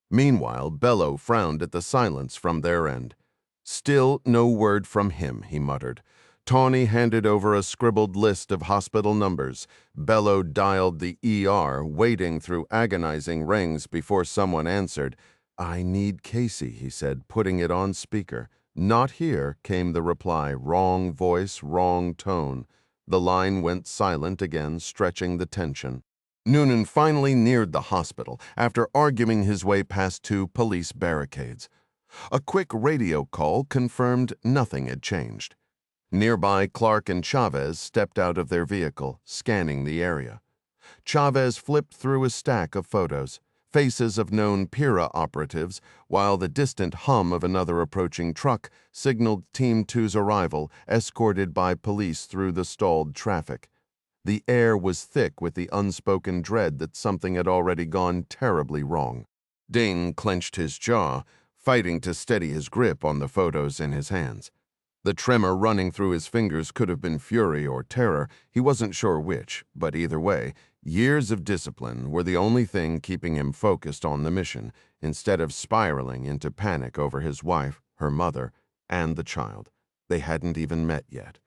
Meanwhile, Bello frowned at the silence from their end. Still no word from him, he muttered. Tawny handed over a scribbled list of hospital numbers. Bello dialed the ER, waiting through agonizing rings before someone answered. I need Casey, he said, putting it on speaker. Not here, came the reply. Wrong voice, wrong tone. The line went silent again, stretching the tension. Noonan finally neared the hospital after arguing his way past 2 police barricades. A quick radio call confirmed nothing had changed. Nearby, Clark and Chavez stepped out of their vehicle, scanning the area. Chavez flipped through a stack of photos, faces of known Pira operatives, while the distant hum of another approaching truck signaled Team 2's arrival, escorted by police through the stalled traffic. The air was thick with the unspoken dread that something had already gone terribly wrong. Dane clenched his jaw, fighting to steady his grip on the photos in his hands. The tremor running through his fingers could have been fury or terror, he wasn't sure which, but either way, years of discipline were the only thing keeping him focused on the mission, instead of spiraling into panic over his wife, her mother, and the child. They hadn't even met yet.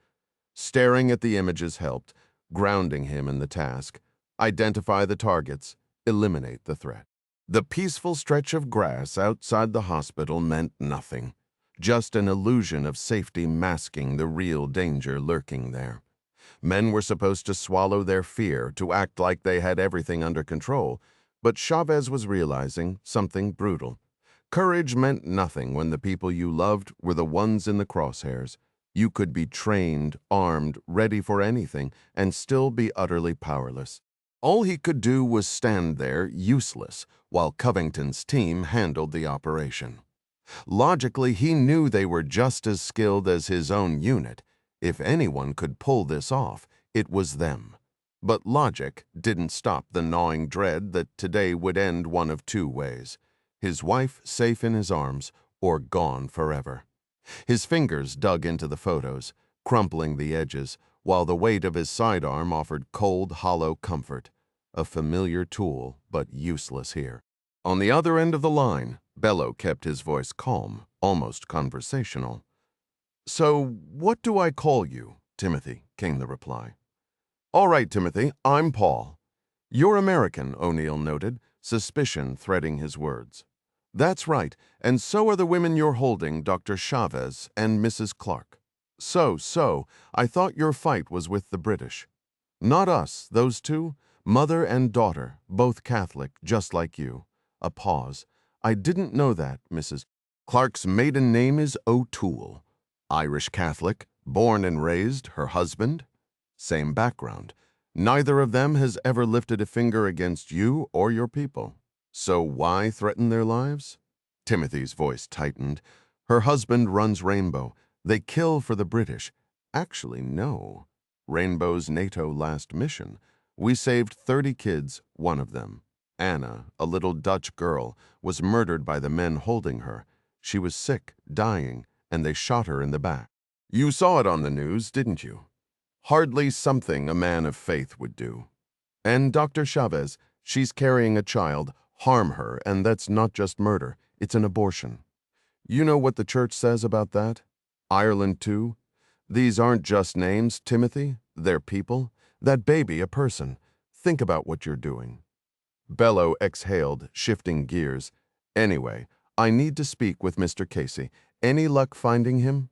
Staring at the images helped, grounding him in the task. Identify the targets, eliminate the threat. The peaceful stretch of grass outside the hospital meant nothing. Just an illusion of safety masking the real danger lurking there. Men were supposed to swallow their fear, to act like they had everything under control, but Chavez was realizing something brutal. Courage meant nothing when the people you loved were the ones in the crosshairs. You could be trained, armed, ready for anything, and still be utterly powerless. All he could do was stand there, useless, while Covington's team handled the operation. Logically, he knew they were just as skilled as his own unit. If anyone could pull this off, it was them. But logic didn't stop the gnawing dread that today would end one of 2 ways: his wife safe in his arms, or gone forever. His fingers dug into the photos, crumpling the edges, while the weight of his sidearm offered cold, hollow comfort. A familiar tool, but useless here. On the other end of the line, Bello kept his voice calm, almost conversational. "So, what do I call you, Timothy?" came the reply. "All right, Timothy, I'm Paul." "You're American," O'Neill noted, suspicion threading his words. "That's right, and so are the women you're holding, Dr. Chavez and Mrs. Clark." So, I thought your fight was with the British." "Not us, those 2, mother and daughter, both Catholic, just like you." A pause. "I didn't know that, Mrs. Clark's maiden name is O'Toole. Irish Catholic, born and raised, her husband? Same background. Neither of them has ever lifted a finger against you or your people. So why threaten their lives?" Timothy's voice tightened. "Her husband runs Rainbow. They kill for the British. Actually, no. Rainbow's NATO last mission. We saved 30 kids, one of them. Anna, a little Dutch girl, was murdered by the men holding her. She was sick, dying, and they shot her in the back. You saw it on the news, didn't you? Hardly something a man of faith would do. And Dr. Chavez, she's carrying a child. Harm her, and that's not just murder. It's an abortion. You know what the church says about that? Ireland, too? These aren't just names, Timothy. They're people. That baby, a person. Think about what you're doing." Bello exhaled, shifting gears. "Anyway, I need to speak with Mr. Casey. Any luck finding him?"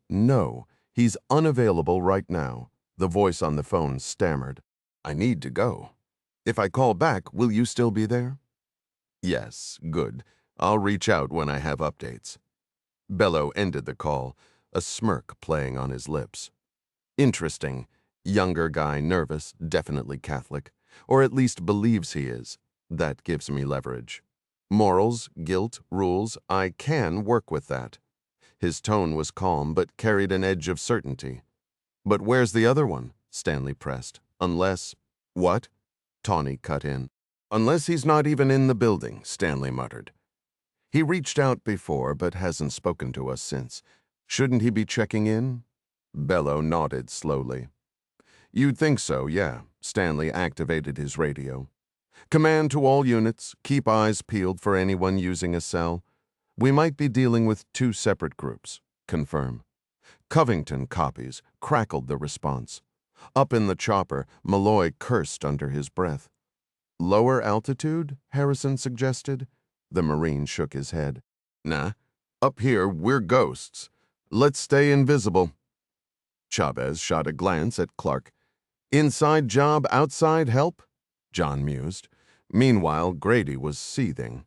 No. He's unavailable right now." The voice on the phone stammered. "I need to go. If I call back, will you still be there?" "Yes, good. I'll reach out when I have updates." Bello ended the call, a smirk playing on his lips. "Interesting. Younger guy, nervous, definitely Catholic. Or at least believes he is. That gives me leverage. Morals, guilt, rules, I can work with that." His tone was calm, but carried an edge of certainty. "But where's the other one?" Stanley pressed. "Unless—" "What?" Tawney cut in. "Unless he's not even in the building," Stanley muttered. "He reached out before, but hasn't spoken to us since. Shouldn't he be checking in?" Bello nodded slowly. "You'd think so, yeah." Stanley activated his radio. "Command to all units, keep eyes peeled for anyone using a cell. We might be dealing with 2 separate groups. Confirm." Covington copies, crackled the response. Up in the chopper, Malloy cursed under his breath. "Lower altitude?" Harrison suggested. The Marine shook his head. "Nah. Up here, we're ghosts. Let's stay invisible." Chavez shot a glance at Clark. Inside job, outside help? John mused. Meanwhile, Grady was seething.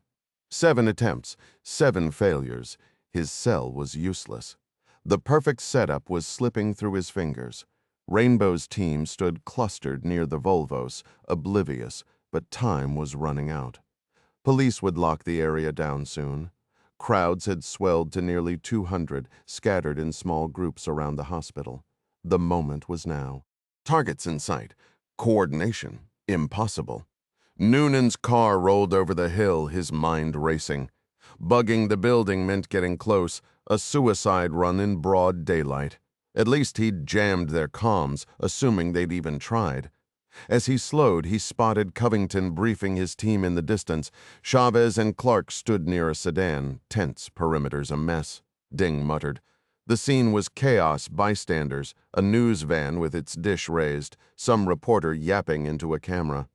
7 attempts, 7 failures. His cell was useless. The perfect setup was slipping through his fingers. Rainbow's team stood clustered near the Volvos, oblivious, but time was running out. Police would lock the area down soon. Crowds had swelled to nearly 200, scattered in small groups around the hospital. The moment was now. Targets in sight. Coordination. Impossible. Noonan's car rolled over the hill, his mind racing. Bugging the building meant getting close, a suicide run in broad daylight. At least he'd jammed their comms, assuming they'd even tried. As he slowed, he spotted Covington briefing his team in the distance. Chavez and Clark stood near a sedan, tense, perimeters a mess. Ding muttered. The scene was chaos, bystanders, a news van with its dish raised, some reporter yapping into a camera.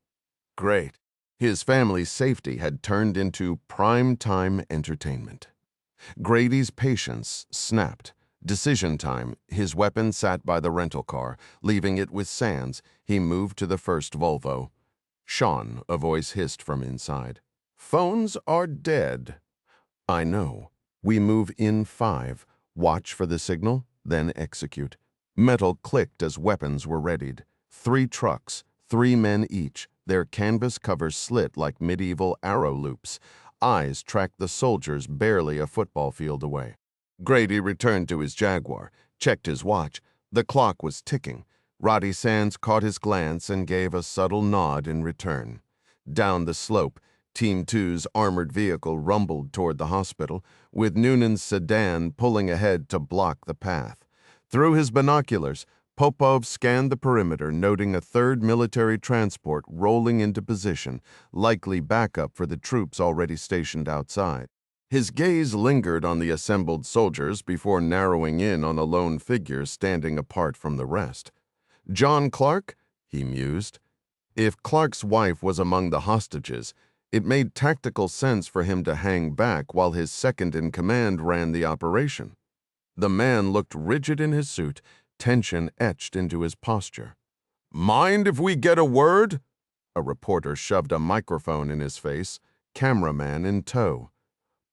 Great. His family's safety had turned into prime-time entertainment. Grady's patience snapped. Decision time. His weapon sat by the rental car. Leaving it with Sands, he moved to the first Volvo. Sean, a voice hissed from inside. Phones are dead. I know. We move in 5. Watch for the signal, then execute. Metal clicked as weapons were readied. 3 trucks, 3 men each, their canvas covers slit like medieval arrow loops. Eyes tracked the soldiers barely a football field away. Grady returned to his Jaguar, checked his watch. The clock was ticking. Roddy Sands caught his glance and gave a subtle nod in return. Down the slope, Team 2's armored vehicle rumbled toward the hospital, with Noonan's sedan pulling ahead to block the path. Through his binoculars, Popov scanned the perimeter, noting a 3rd military transport rolling into position, likely backup for the troops already stationed outside. His gaze lingered on the assembled soldiers before narrowing in on a lone figure standing apart from the rest. John Clark? He mused. If Clark's wife was among the hostages, it made tactical sense for him to hang back while his second-in-command ran the operation. The man looked rigid in his suit, tension etched into his posture. Mind if we get a word? A reporter shoved a microphone in his face, cameraman in tow.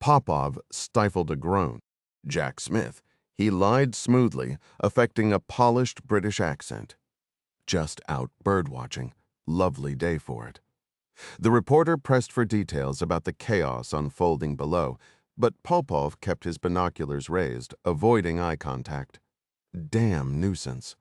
Popov stifled a groan. Jack Smith. He lied smoothly, affecting a polished British accent. Just out birdwatching. Lovely day for it. The reporter pressed for details about the chaos unfolding below, but Popov kept his binoculars raised, avoiding eye contact. Damn nuisance.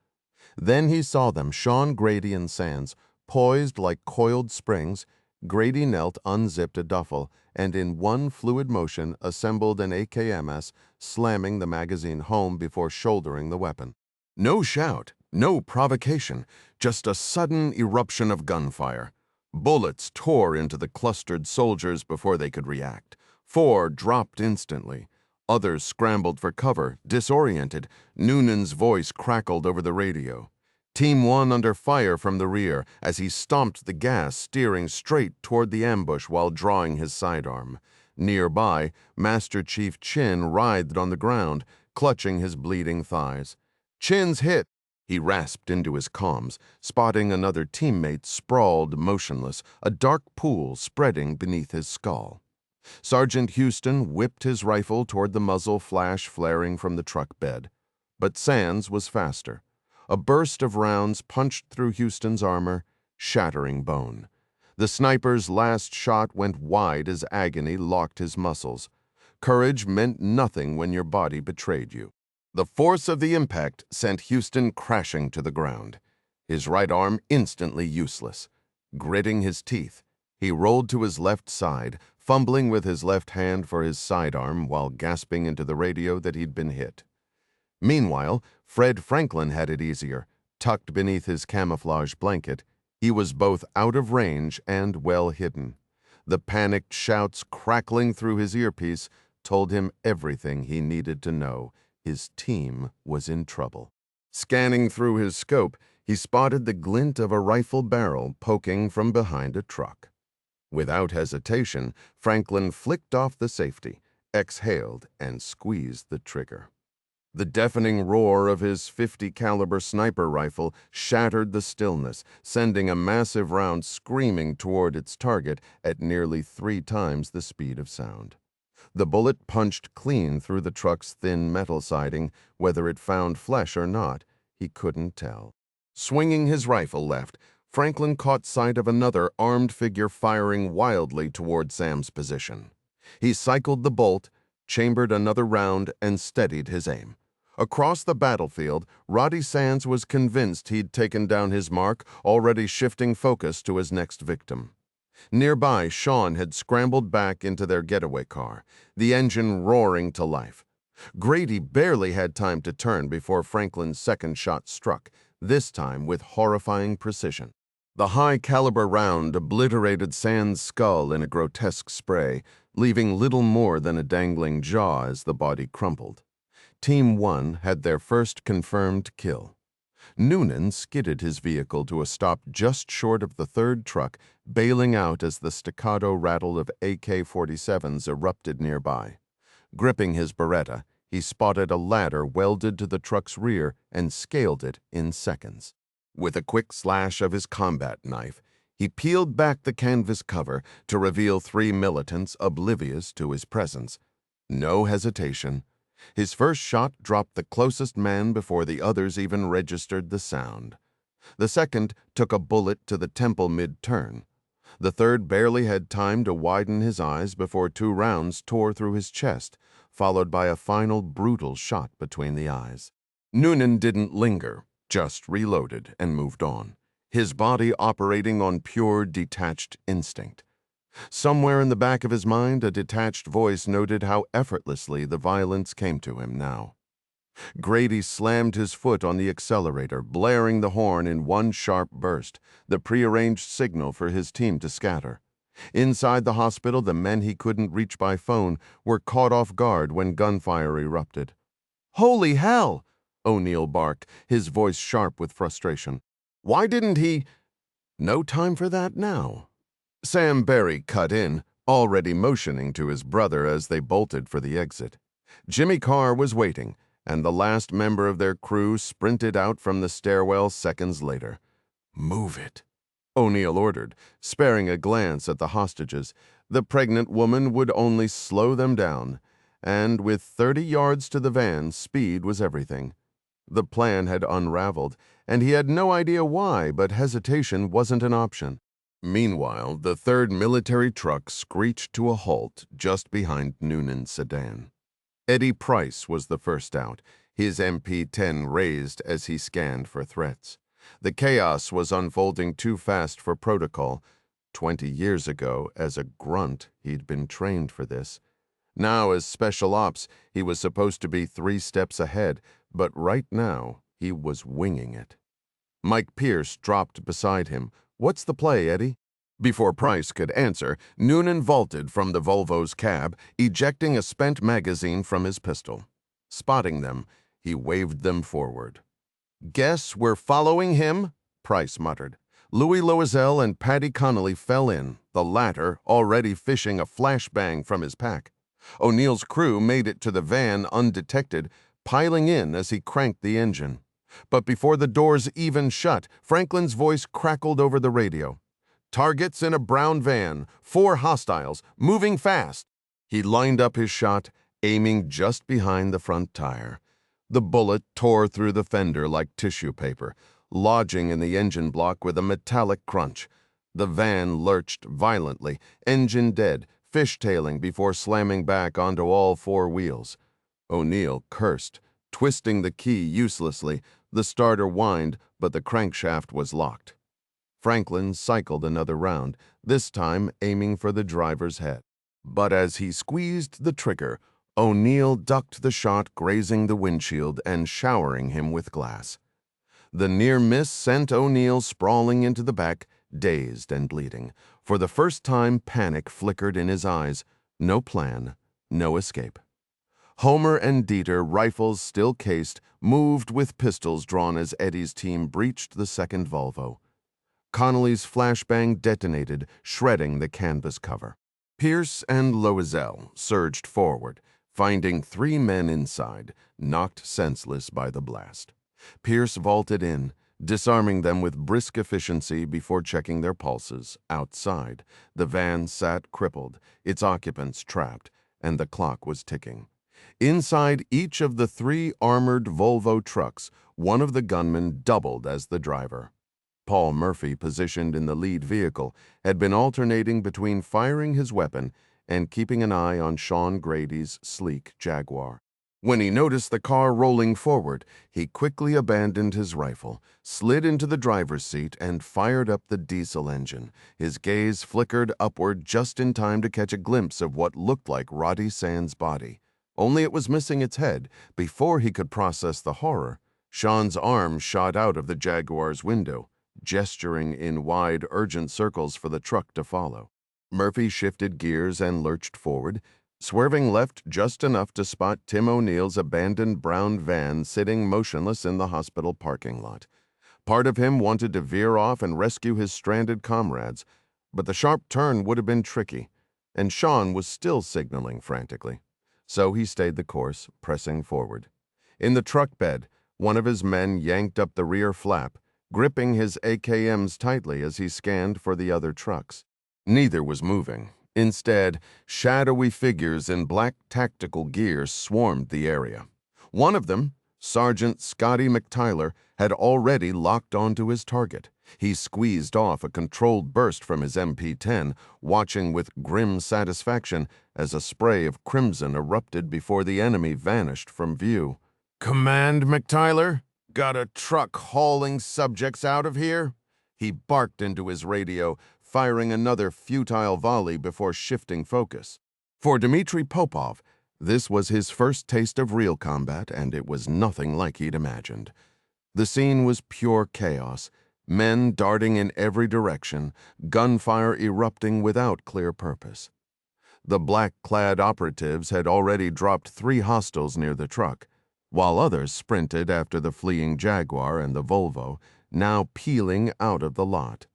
Then he saw them, Sean, Grady, and Sands, poised like coiled springs. Grady knelt, unzipped a duffel, and in one fluid motion assembled an AKMS, slamming the magazine home before shouldering the weapon. No shout, no provocation, just a sudden eruption of gunfire. Bullets tore into the clustered soldiers before they could react. 4 dropped instantly. Others scrambled for cover, disoriented. Noonan's voice crackled over the radio. Team 1 under fire from the rear as he stomped the gas, steering straight toward the ambush while drawing his sidearm. Nearby, Master Chief Chin writhed on the ground, clutching his bleeding thighs. Chin's hit! He rasped into his comms, spotting another teammate sprawled motionless, a dark pool spreading beneath his skull. Sergeant Houston whipped his rifle toward the muzzle flash flaring from the truck bed. But Sands was faster. A burst of rounds punched through Houston's armor, shattering bone. The sniper's last shot went wide as agony locked his muscles. Courage meant nothing when your body betrayed you. The force of the impact sent Houston crashing to the ground. His right arm instantly useless. Gritting his teeth, he rolled to his left side, fumbling with his left hand for his sidearm while gasping into the radio that he'd been hit. Meanwhile, Fred Franklin had it easier. Tucked beneath his camouflage blanket, he was both out of range and well hidden. The panicked shouts crackling through his earpiece told him everything he needed to know. His team was in trouble. Scanning through his scope, he spotted the glint of a rifle barrel poking from behind a truck. Without hesitation, Franklin flicked off the safety, exhaled, and squeezed the trigger. The deafening roar of his .50 caliber sniper rifle shattered the stillness, sending a massive round screaming toward its target at nearly 3 times the speed of sound. The bullet punched clean through the truck's thin metal siding. Whether it found flesh or not, he couldn't tell. Swinging his rifle left, Franklin caught sight of another armed figure firing wildly toward Sam's position. He cycled the bolt, chambered another round, and steadied his aim. Across the battlefield, Roddy Sands was convinced he'd taken down his mark, already shifting focus to his next victim. Nearby, Sean had scrambled back into their getaway car, the engine roaring to life. Grady barely had time to turn before Franklin's second shot struck, this time with horrifying precision. The high-caliber round obliterated Sands' skull in a grotesque spray, leaving little more than a dangling jaw as the body crumpled. Team 1 had their first confirmed kill. Noonan skidded his vehicle to a stop just short of the third truck, bailing out as the staccato rattle of AK-47s erupted nearby. Gripping his Beretta, he spotted a ladder welded to the truck's rear and scaled it in seconds. With a quick slash of his combat knife, he peeled back the canvas cover to reveal 3 militants oblivious to his presence. No hesitation. His first shot dropped the closest man before the others even registered the sound. The second took a bullet to the temple mid-turn. The third barely had time to widen his eyes before 2 rounds tore through his chest, followed by a final brutal shot between the eyes. Noonan didn't linger, just reloaded and moved on, his body operating on pure, detached instinct. Somewhere in the back of his mind, a detached voice noted how effortlessly the violence came to him now. Grady slammed his foot on the accelerator, blaring the horn in one sharp burst, the prearranged signal for his team to scatter. Inside the hospital, the men he couldn't reach by phone were caught off guard when gunfire erupted. "Holy hell!" O'Neill barked, his voice sharp with frustration. "Why didn't he—" No time for that now. Sam Berry cut in, already motioning to his brother as they bolted for the exit. Jimmy Carr was waiting, and the last member of their crew sprinted out from the stairwell seconds later. "Move it," O'Neill ordered, sparing a glance at the hostages. The pregnant woman would only slow them down, and with 30 yards to the van, speed was everything. The plan had unraveled, and he had no idea why, but hesitation wasn't an option. Meanwhile, the third military truck screeched to a halt just behind Noonan's sedan. Eddie Price was the first out, his MP-10 raised as he scanned for threats. The chaos was unfolding too fast for protocol. 20 years ago, as a grunt, he'd been trained for this. Now, as special ops, he was supposed to be 3 steps ahead, but right now, he was winging it. Mike Pierce dropped beside him. "What's the play, Eddie?" Before Price could answer, Noonan vaulted from the Volvo's cab, ejecting a spent magazine from his pistol. Spotting them, he waved them forward. "Guess we're following him?" Price muttered. Louis Loisel and Paddy Connolly fell in, the latter already fishing a flashbang from his pack. O'Neill's crew made it to the van undetected, piling in as he cranked the engine. But before the doors even shut, Franklin's voice crackled over the radio. "Targets in a brown van, 4 hostiles, moving fast." He lined up his shot, aiming just behind the front tire. The bullet tore through the fender like tissue paper, lodging in the engine block with a metallic crunch. The van lurched violently, engine dead, fishtailing before slamming back onto all 4 wheels. O'Neill cursed, twisting the key uselessly. The starter whined, but the crankshaft was locked. Franklin cycled another round, this time aiming for the driver's head. But as he squeezed the trigger, O'Neill ducked the shot, grazing the windshield and showering him with glass. The near miss sent O'Neill sprawling into the back, dazed and bleeding. For the first time, panic flickered in his eyes. No plan, no escape. Homer and Dieter, rifles still cased, moved with pistols drawn as Eddie's team breached the second Volvo. Connolly's flashbang detonated, shredding the canvas cover. Pierce and Loisel surged forward, finding 3 men inside, knocked senseless by the blast. Pierce vaulted in, disarming them with brisk efficiency before checking their pulses. Outside, the van sat crippled, its occupants trapped, and the clock was ticking. Inside each of the 3 armored Volvo trucks, one of the gunmen doubled as the driver. Paul Murphy, positioned in the lead vehicle, had been alternating between firing his weapon and keeping an eye on Sean Grady's sleek Jaguar. When he noticed the car rolling forward, he quickly abandoned his rifle, slid into the driver's seat, and fired up the diesel engine. His gaze flickered upward just in time to catch a glimpse of what looked like Roddy Sand's body. Only it was missing its head. Before he could process the horror, Sean's arm shot out of the Jaguar's window, gesturing in wide, urgent circles for the truck to follow. Murphy shifted gears and lurched forward, swerving left just enough to spot Tim O'Neill's abandoned brown van sitting motionless in the hospital parking lot. Part of him wanted to veer off and rescue his stranded comrades, but the sharp turn would have been tricky, and Sean was still signaling frantically. So he stayed the course, pressing forward. In the truck bed, one of his men yanked up the rear flap, gripping his AKMs tightly as he scanned for the other trucks. Neither was moving. Instead, shadowy figures in black tactical gear swarmed the area. One of them, Sergeant Scotty McTyler, had already locked onto his target. He squeezed off a controlled burst from his MP-10, watching with grim satisfaction as a spray of crimson erupted before the enemy vanished from view. "Command, McTyler? Got a truck hauling subjects out of here?" He barked into his radio, firing another futile volley before shifting focus. For Dmitry Popov, this was his first taste of real combat, and it was nothing like he'd imagined. The scene was pure chaos, men darting in every direction, gunfire erupting without clear purpose. The black-clad operatives had already dropped 3 hostiles near the truck, while others sprinted after the fleeing Jaguar and the Volvo, now peeling out of the lot.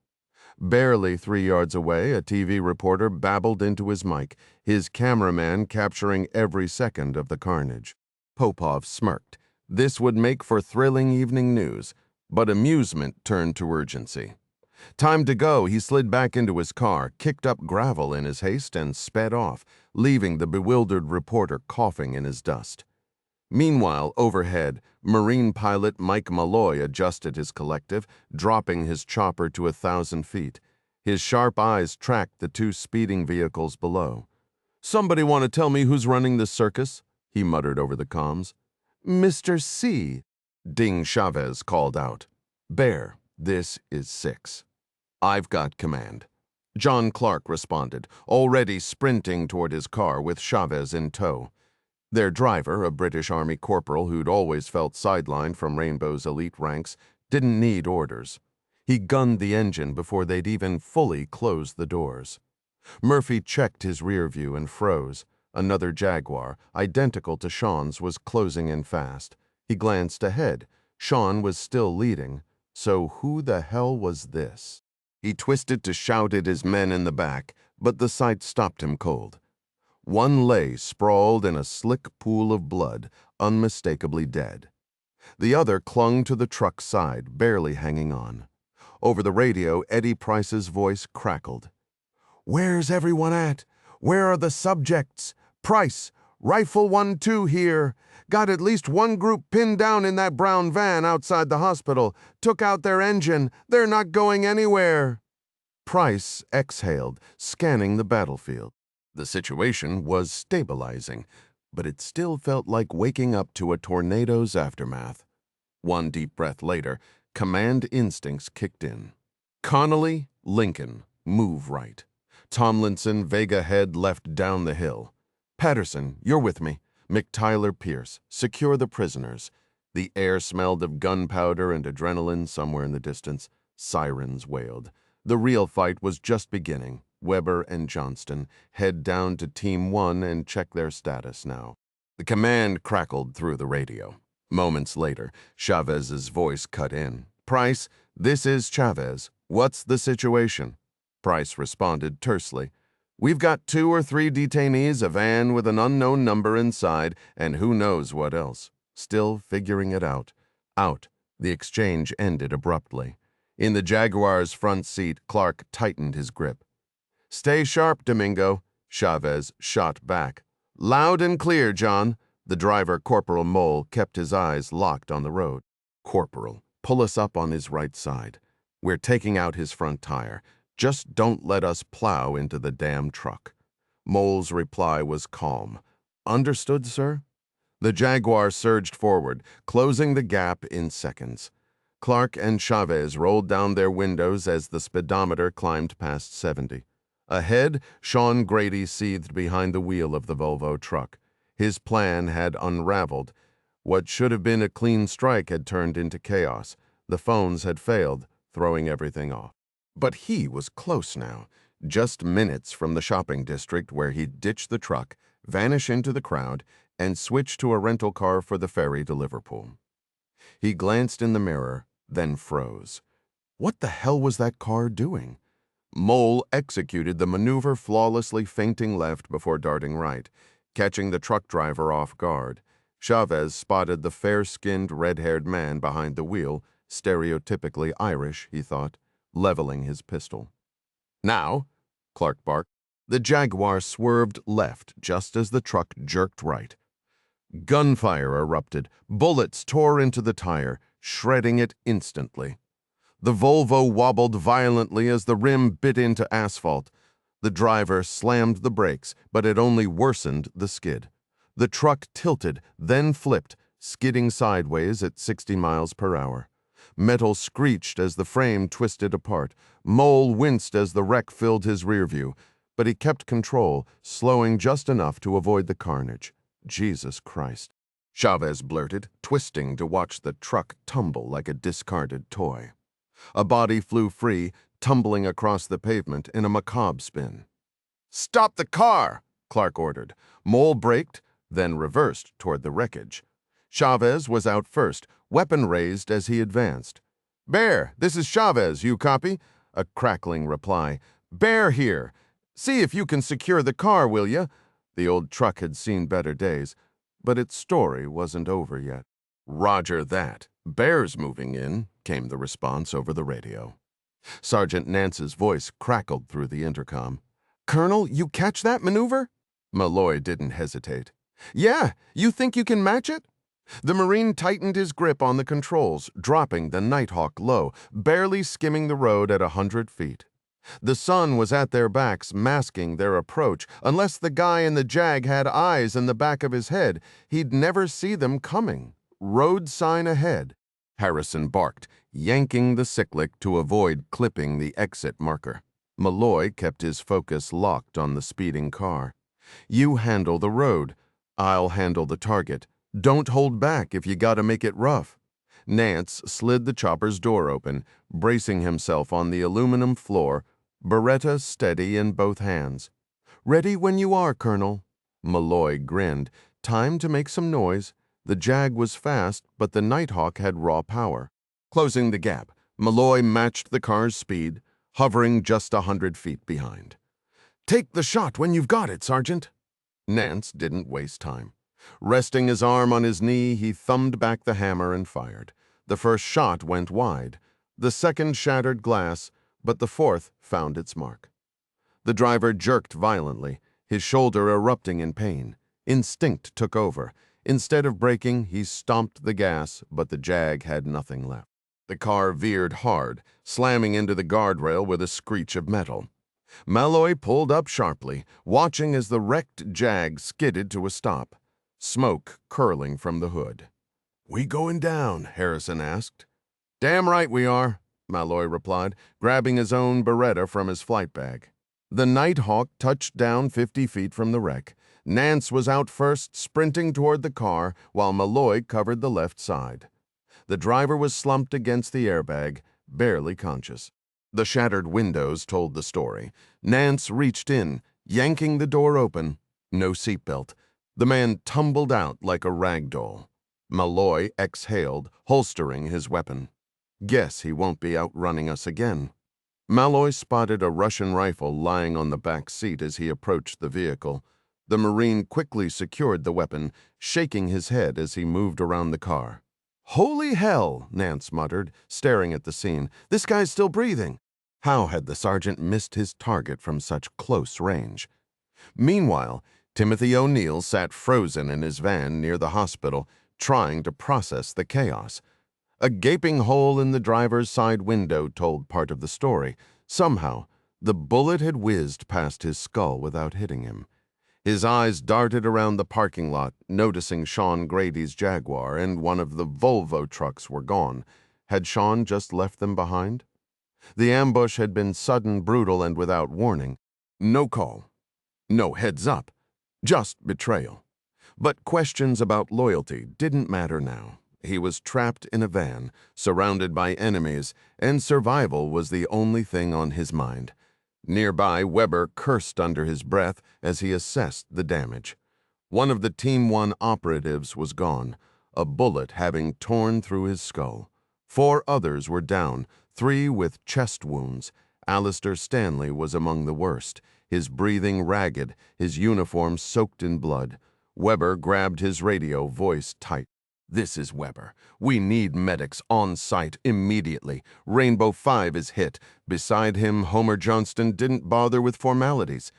Barely 3 yards away, a TV reporter babbled into his mic, his cameraman capturing every second of the carnage. Popov smirked. This would make for thrilling evening news, but amusement turned to urgency. Time to go, he slid back into his car, kicked up gravel in his haste, and sped off, leaving the bewildered reporter coughing in his dust. Meanwhile, overhead, Marine pilot Mike Malloy adjusted his collective, dropping his chopper to 1,000 feet. His sharp eyes tracked the 2 speeding vehicles below. "Somebody want to tell me who's running this circus?" he muttered over the comms. "Mr. C," Ding Chavez called out. "Bear, this is 6. I've got command." John Clark responded, already sprinting toward his car with Chavez in tow. Their driver, a British Army corporal who'd always felt sidelined from Rainbow's elite ranks, didn't need orders. He gunned the engine before they'd even fully closed the doors. Murphy checked his rear view and froze. Another Jaguar, identical to Sean's, was closing in fast. He glanced ahead. Sean was still leading. So who the hell was this? He twisted to shout at his men in the back, but the sight stopped him cold. One lay sprawled in a slick pool of blood, unmistakably dead. The other clung to the truck's side, barely hanging on. Over the radio, Eddie Price's voice crackled. "Where's everyone at? Where are the subjects? Price, Rifle 1-2 here. Got at least 1 group pinned down in that brown van outside the hospital. Took out their engine. They're not going anywhere." Price exhaled, scanning the battlefield. The situation was stabilizing, but it still felt like waking up to a tornado's aftermath. 1 deep breath later, command instincts kicked in. Connolly, Lincoln, move right. Tomlinson, Vega Head left down the hill. Patterson, you're with me. McTyler, Pierce, secure the prisoners. The air smelled of gunpowder and adrenaline somewhere in the distance. Sirens wailed. The real fight was just beginning. Weber and Johnston head down to Team 1 and check their status now. The command crackled through the radio. Moments later, Chavez's voice cut in. "Price, this is Chavez. What's the situation?" Price responded tersely. We've got 2 or 3 detainees, a van with an unknown number inside, and who knows what else. Still figuring it out. Out. The exchange ended abruptly. In the Jaguar's front seat, Clark tightened his grip. "Stay sharp, Domingo," Chavez shot back. "Loud and clear, John." The driver, Corporal Mole, kept his eyes locked on the road. "Corporal, pull us up on his right side. We're taking out his front tire. Just don't let us plow into the damn truck." Mole's reply was calm. "Understood, sir?" The Jaguar surged forward, closing the gap in seconds. Clark and Chavez rolled down their windows as the speedometer climbed past 70. Ahead, Sean Grady seethed behind the wheel of the Volvo truck. His plan had unraveled. What should have been a clean strike had turned into chaos. The phones had failed, throwing everything off. But he was close now, just minutes from the shopping district where he'd ditch the truck, vanish into the crowd, and switch to a rental car for the ferry to Liverpool. He glanced in the mirror, then froze. What the hell was that car doing? Mole executed the maneuver, flawlessly feinting left before darting right, catching the truck driver off guard. Chavez spotted the fair-skinned, red-haired man behind the wheel, stereotypically Irish, he thought, leveling his pistol. "Now," Clark barked. The Jaguar swerved left just as the truck jerked right. Gunfire erupted. Bullets tore into the tire, shredding it instantly. The Volvo wobbled violently as the rim bit into asphalt. The driver slammed the brakes, but it only worsened the skid. The truck tilted, then flipped, skidding sideways at 60 miles per hour. Metal screeched as the frame twisted apart. Mole winced as the wreck filled his rear view, but he kept control, slowing just enough to avoid the carnage. "Jesus Christ," Chavez blurted, twisting to watch the truck tumble like a discarded toy. A body flew free, tumbling across the pavement in a macabre spin. "Stop the car!" Clark ordered. Mole braked, then reversed toward the wreckage. Chavez was out first, weapon raised as he advanced. "Bear, this is Chavez, you copy?" A crackling reply. "Bear here. See if you can secure the car, will ya?" The old truck had seen better days, but its story wasn't over yet. "Roger that. Bear's moving in," came the response over the radio. Sergeant Nance's voice crackled through the intercom. "Colonel, you catch that maneuver?" Malloy didn't hesitate. "Yeah, you think you can match it?" The Marine tightened his grip on the controls, dropping the Nighthawk low, barely skimming the road at 100 feet. The sun was at their backs, masking their approach. Unless the guy in the Jag had eyes in the back of his head, he'd never see them coming. Road sign ahead. Harrison barked, yanking the cyclic to avoid clipping the exit marker. Malloy kept his focus locked on the speeding car. "You handle the road. I'll handle the target. Don't hold back if you gotta make it rough." Nance slid the chopper's door open, bracing himself on the aluminum floor, Beretta steady in both hands. "Ready when you are, Colonel." Malloy grinned. Time to make some noise. The Jag was fast, but the Nighthawk had raw power. Closing the gap, Malloy matched the car's speed, hovering just 100 feet behind. "Take the shot when you've got it, Sergeant." Nance didn't waste time. Resting his arm on his knee, he thumbed back the hammer and fired. The first shot went wide. The second shattered glass, but the fourth found its mark. The driver jerked violently, his shoulder erupting in pain. Instinct took over. Instead of braking, he stomped the gas, but the Jag had nothing left. The car veered hard, slamming into the guardrail with a screech of metal. Malloy pulled up sharply, watching as the wrecked Jag skidded to a stop, smoke curling from the hood. "We going down?" Harrison asked. "Damn right we are," Malloy replied, grabbing his own Beretta from his flight bag. The Nighthawk touched down 50 feet from the wreck. Nance was out first, sprinting toward the car, while Malloy covered the left side. The driver was slumped against the airbag, barely conscious. The shattered windows told the story. Nance reached in, yanking the door open. No seatbelt. The man tumbled out like a rag doll. Malloy exhaled, holstering his weapon. "Guess he won't be outrunning us again." Malloy spotted a Russian rifle lying on the back seat as he approached the vehicle. The Marine quickly secured the weapon, shaking his head as he moved around the car. "Holy hell," Nance muttered, staring at the scene. "This guy's still breathing." How had the sergeant missed his target from such close range? Meanwhile, Timothy O'Neill sat frozen in his van near the hospital, trying to process the chaos. A gaping hole in the driver's side window told part of the story. Somehow, the bullet had whizzed past his skull without hitting him. His eyes darted around the parking lot, noticing Sean Grady's Jaguar and one of the Volvo trucks were gone. Had Sean just left them behind? The ambush had been sudden, brutal, and without warning. No call. No heads up. Just betrayal. But questions about loyalty didn't matter now. He was trapped in a van, surrounded by enemies, and survival was the only thing on his mind. Nearby, Weber cursed under his breath as he assessed the damage. One of the Team 1 operatives was gone, a bullet having torn through his skull. 4 others were down, 3 with chest wounds. Alistair Stanley was among the worst, his breathing ragged, his uniform soaked in blood. Weber grabbed his radio, voice tight. "This is Weber. We need medics on site immediately. Rainbow 5 is hit. Beside him, Homer Johnston didn't bother with formalities.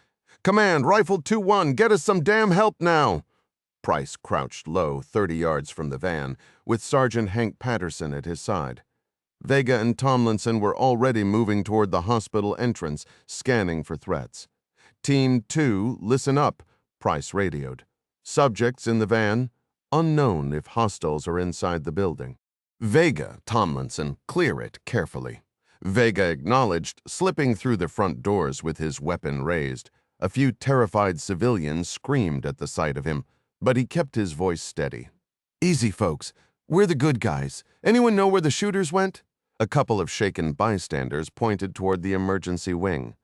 Command, Rifle 2-1, get us some damn help now." Price crouched low, 30 yards from the van, with Sergeant Hank Patterson at his side. Vega and Tomlinson were already moving toward the hospital entrance, scanning for threats. "Team 2, listen up," Price radioed. "Subjects in the van? Unknown if hostiles are inside the building." "Vega, Tomlinson, clear it carefully." Vega acknowledged, slipping through the front doors with his weapon raised. A few terrified civilians screamed at the sight of him, but he kept his voice steady. "Easy, folks. We're the good guys. Anyone know where the shooters went?" A couple of shaken bystanders pointed toward the emergency wing.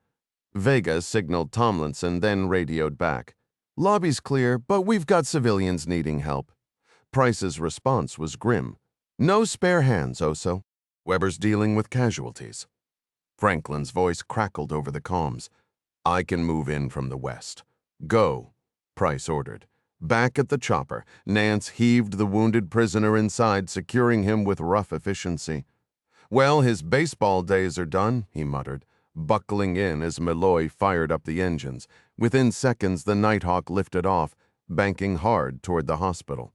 Vega signaled Tomlinson, then radioed back. "Lobby's clear, but we've got civilians needing help." Price's response was grim. "No spare hands, Oso. Weber's dealing with casualties." Franklin's voice crackled over the comms. "I can move in from the west. Go," Price ordered. Back at the chopper, Nance heaved the wounded prisoner inside, securing him with rough efficiency. "Well, his baseball days are done," he muttered, buckling in as Malloy fired up the engines. Within seconds, the Nighthawk lifted off, banking hard toward the hospital.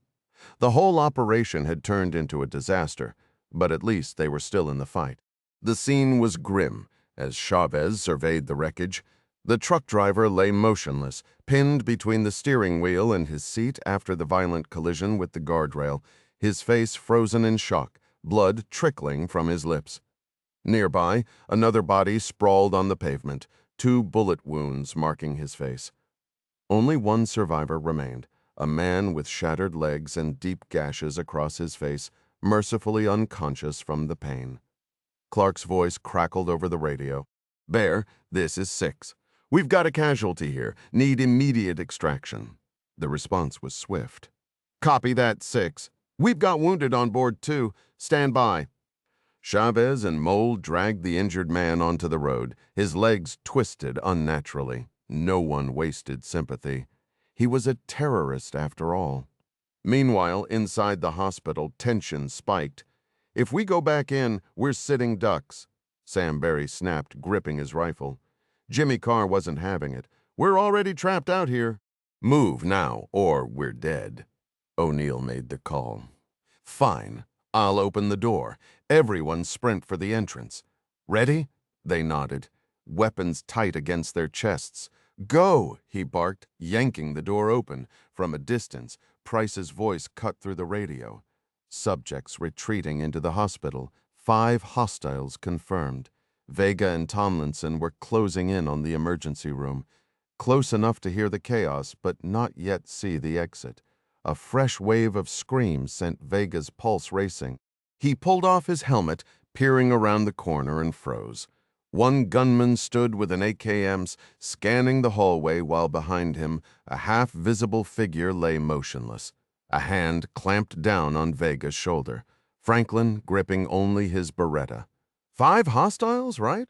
The whole operation had turned into a disaster, but at least they were still in the fight. The scene was grim as Chavez surveyed the wreckage. The truck driver lay motionless, pinned between the steering wheel and his seat after the violent collision with the guardrail, his face frozen in shock, blood trickling from his lips. Nearby, another body sprawled on the pavement, 2 bullet wounds marking his face. Only one survivor remained, a man with shattered legs and deep gashes across his face, mercifully unconscious from the pain. Clark's voice crackled over the radio. "Bear, this is 6. We've got a casualty here. Need immediate extraction." The response was swift. "Copy that, 6. We've got wounded on board, too. Stand by." Chavez and Mole dragged the injured man onto the road, his legs twisted unnaturally. No one wasted sympathy. He was a terrorist after all. Meanwhile, inside the hospital, tension spiked. "If we go back in, we're sitting ducks," Sam Berry snapped, gripping his rifle. Jimmy Carr wasn't having it. "We're already trapped out here." "Move now, or we're dead." O'Neill made the call. "Fine. I'll open the door. Everyone sprint for the entrance." "Ready?" They nodded, weapons tight against their chests. "Go!" he barked, yanking the door open. From a distance, Price's voice cut through the radio. Subjects retreating into the hospital. 5 hostiles confirmed. Vega and Tomlinson were closing in on the emergency room. Close enough to hear the chaos, but not yet see the exit. A fresh wave of screams sent Vega's pulse racing. He pulled off his helmet, peering around the corner, and froze. One gunman stood with an AKM, scanning the hallway while behind him, a half-visible figure lay motionless. A hand clamped down on Vega's shoulder, Franklin gripping only his Beretta. 5 hostiles, right?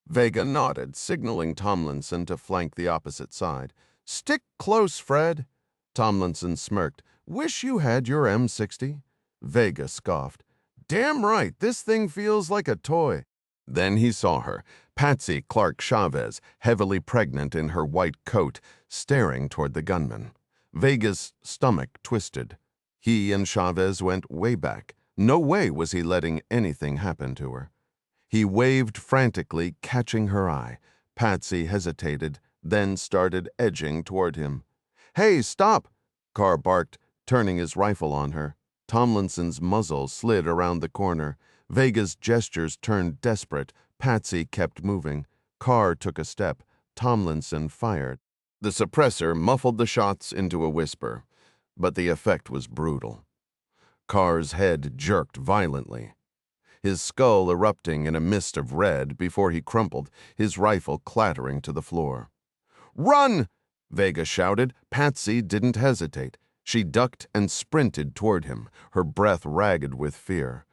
Vega nodded, signaling Tomlinson to flank the opposite side. "Stick close, Fred." Tomlinson smirked. "Wish you had your M60." Vega scoffed. "Damn right, this thing feels like a toy." Then he saw her, Patsy Clark Chavez, heavily pregnant in her white coat, staring toward the gunman. Vega's stomach twisted. He and Chavez went way back. No way was he letting anything happen to her. He waved frantically, catching her eye. Patsy hesitated, then started edging toward him. "Hey, stop!" Carr barked, turning his rifle on her. Tomlinson's muzzle slid around the corner. Vega's gestures turned desperate. Patsy kept moving. Carr took a step. Tomlinson fired. The suppressor muffled the shots into a whisper, but the effect was brutal. Carr's head jerked violently, his skull erupting in a mist of red before he crumpled, his rifle clattering to the floor. "Run!" Vega shouted. Patsy didn't hesitate. She ducked and sprinted toward him, her breath ragged with fear.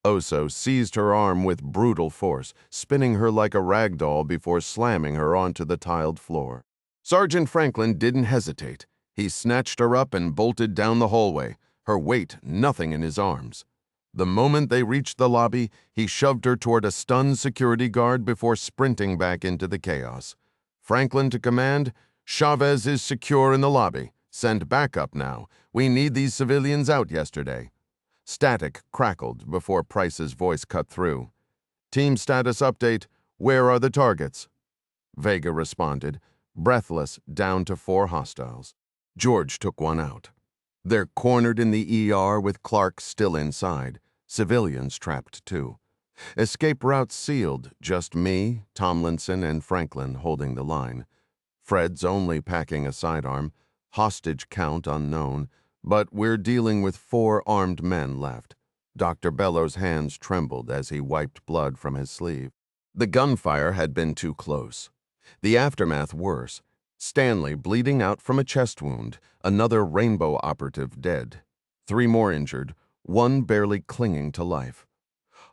Oso seized her arm with brutal force, spinning her like a rag doll before slamming her onto the tiled floor. Sergeant Franklin didn't hesitate. He snatched her up and bolted down the hallway, her weight nothing in his arms. The moment they reached the lobby, he shoved her toward a stunned security guard before sprinting back into the chaos. Franklin to command, "Chavez is secure in the lobby. Send backup now. We need these civilians out yesterday." Static crackled before Price's voice cut through. "Team status update. Where are the targets?" Vega responded, breathless, down to 4 hostiles. George took one out. They're cornered in the ER with Clark still inside. Civilians trapped too. Escape routes sealed, just me, Tomlinson, and Franklin holding the line. Fred's only packing a sidearm. Hostage count unknown, but we're dealing with 4 armed men left. Dr. Bellow's hands trembled as he wiped blood from his sleeve. The gunfire had been too close. The aftermath worse. Stanley bleeding out from a chest wound, another Rainbow operative dead. 3 more injured, one barely clinging to life.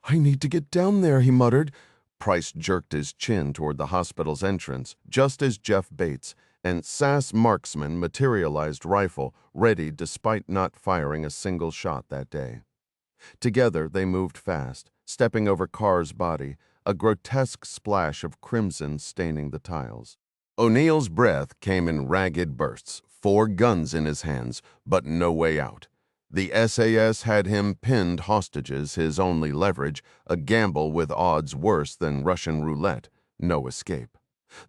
"I need to get down there," he muttered. Price jerked his chin toward the hospital's entrance, just as Jeff Bates, an SAS marksman, materialized rifle, ready despite not firing a single shot that day. Together they moved fast, stepping over Carr's body, a grotesque splash of crimson staining the tiles. O'Neill's breath came in ragged bursts, 4 guns in his hands, but no way out. The SAS had him pinned hostages, his only leverage, a gamble with odds worse than Russian roulette, no escape.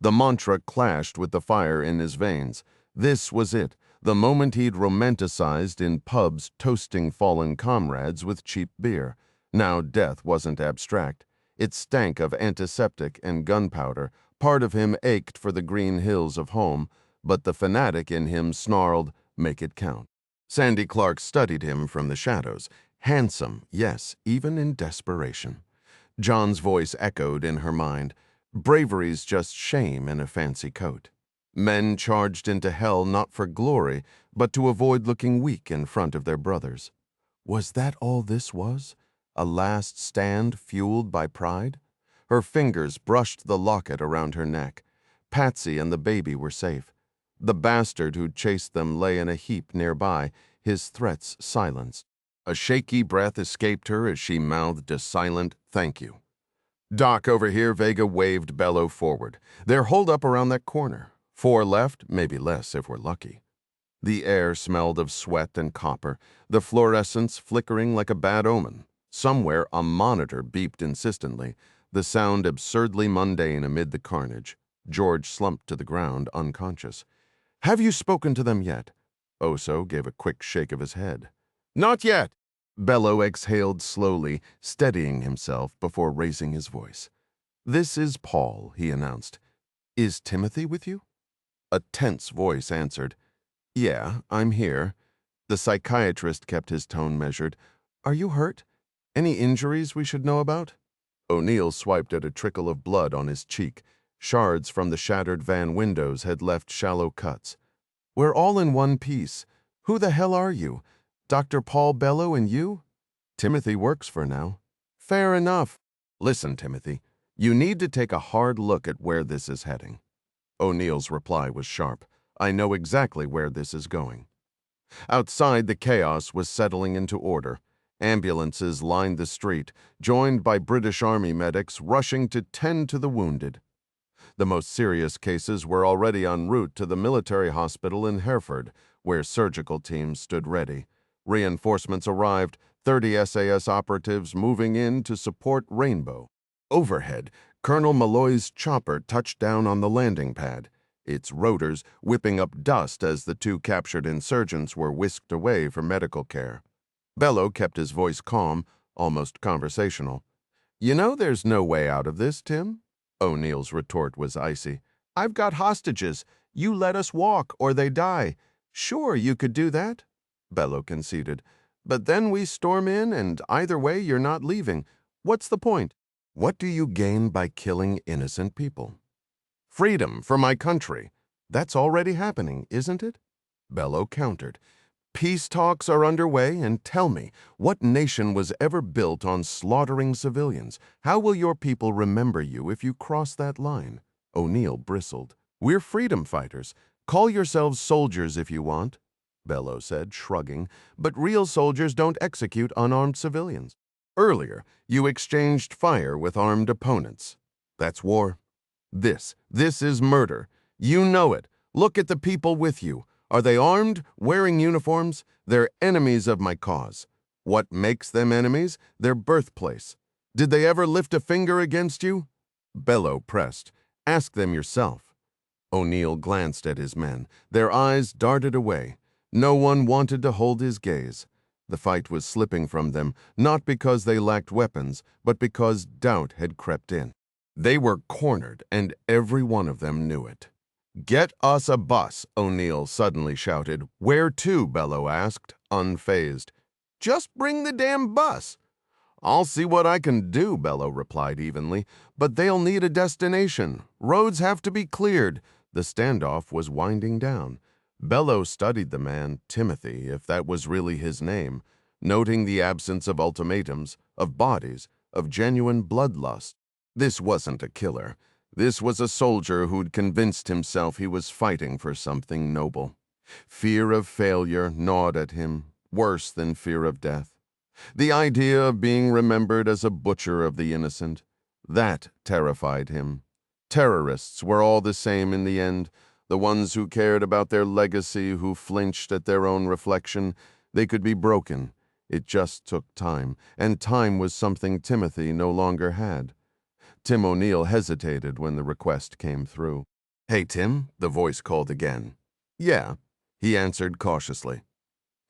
The mantra clashed with the fire in his veins. This was it, the moment he'd romanticized in pubs toasting fallen comrades with cheap beer. Now death wasn't abstract. It stank of antiseptic and gunpowder. Part of him ached for the green hills of home, but the fanatic in him snarled, "Make it count." Sandy Clark studied him from the shadows. Handsome, yes, even in desperation. John's voice echoed in her mind. Bravery's just shame in a fancy coat. Men charged into hell not for glory, but to avoid looking weak in front of their brothers. Was that all this was? A last stand fueled by pride? Her fingers brushed the locket around her neck. Patsy and the baby were safe. The bastard who'd chased them lay in a heap nearby, his threats silenced. A shaky breath escaped her as she mouthed a silent "thank you." "Doc, over here," Vega waved Bellow forward. "They're holed up around that corner. 4 left, maybe less if we're lucky." The air smelled of sweat and copper, the fluorescence flickering like a bad omen. Somewhere a monitor beeped insistently, the sound absurdly mundane amid the carnage. George slumped to the ground, unconscious. "Have you spoken to them yet?" Oso gave a quick shake of his head. "Not yet." Bellow exhaled slowly, steadying himself before raising his voice. "This is Paul," he announced. "Is Timothy with you?" A tense voice answered. "Yeah, I'm here." The psychiatrist kept his tone measured. "Are you hurt? Any injuries we should know about?" O'Neill swiped at a trickle of blood on his cheek. Shards from the shattered van windows had left shallow cuts. "We're all in one piece. Who the hell are you? Dr. Paul Bellow and you?" "Timothy works for now." "Fair enough. Listen, Timothy, You need to take a hard look at where this is heading. O'Neill's reply was sharp. I know exactly where this is going. Outside, the chaos was settling into order. Ambulances lined the street, joined by British Army medics rushing to tend to the wounded. The most serious cases were already en route to the military hospital in Hereford, where surgical teams stood ready. Reinforcements arrived, 30 SAS operatives moving in to support Rainbow. Overhead, Colonel Malloy's chopper touched down on the landing pad, its rotors whipping up dust as the two captured insurgents were whisked away for medical care. Bello kept his voice calm, almost conversational. You know there's no way out of this, Tim? O'Neill's retort was icy. I've got hostages. You let us walk or they die. Sure, you could do that, Bello conceded. But then we storm in and either way you're not leaving. What's the point? What do you gain by killing innocent people? Freedom for my country. That's already happening, isn't it? Bello countered. Peace talks are underway, and tell me, what nation was ever built on slaughtering civilians? How will your people remember you if you cross that line? O'Neill bristled. We're freedom fighters. Call yourselves soldiers if you want, Bello said, shrugging, but real soldiers don't execute unarmed civilians. Earlier, you exchanged fire with armed opponents. That's war. This is murder. You know it. Look at the people with you. Are they armed, wearing uniforms? They're enemies of my cause. What makes them enemies? Their birthplace. Did they ever lift a finger against you? Bello pressed. Ask them yourself. O'Neill glanced at his men. Their eyes darted away. No one wanted to hold his gaze. The fight was slipping from them, not because they lacked weapons, but because doubt had crept in. They were cornered, and every one of them knew it. Get us a bus, O'Neill suddenly shouted. Where to? Bello asked, unfazed. Just bring the damn bus. I'll see what I can do, Bello replied evenly, but they'll need a destination. Roads have to be cleared. The standoff was winding down. Bello studied the man, Timothy, if that was really his name, noting the absence of ultimatums, of bodies, of genuine bloodlust. This wasn't a killer. This was a soldier who'd convinced himself he was fighting for something noble. Fear of failure gnawed at him, worse than fear of death. The idea of being remembered as a butcher of the innocent, that terrified him. Terrorists were all the same in the end, the ones who cared about their legacy, who flinched at their own reflection. They could be broken. It just took time, and time was something Timothy no longer had. Tim O'Neill hesitated when the request came through. Hey, Tim, the voice called again. Yeah, he answered cautiously.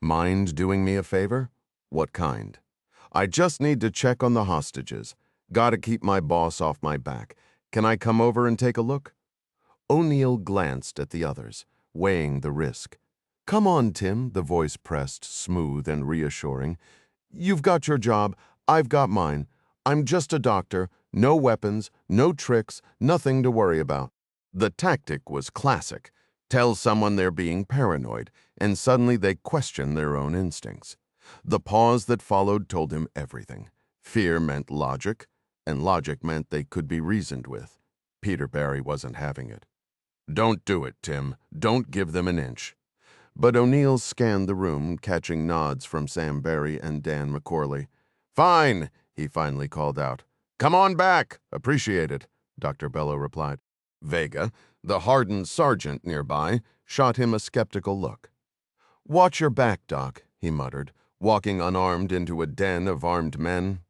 Mind doing me a favor? What kind? I just need to check on the hostages. Gotta keep my boss off my back. Can I come over and take a look? O'Neill glanced at the others, weighing the risk. Come on, Tim, the voice pressed, smooth and reassuring. You've got your job, I've got mine. I'm just a doctor, no weapons, no tricks, nothing to worry about. The tactic was classic. Tell someone they're being paranoid, and suddenly they question their own instincts. The pause that followed told him everything. Fear meant logic, and logic meant they could be reasoned with. Peter Barry wasn't having it. Don't do it, Tim. Don't give them an inch. But O'Neill scanned the room, catching nods from Sam Barry and Dan McCorley. Fine, he finally called out. Come on back. Appreciate it, Dr. Bello replied. Vega, the hardened sergeant nearby, shot him a skeptical look. Watch your back, Doc, he muttered, walking unarmed into a den of armed men.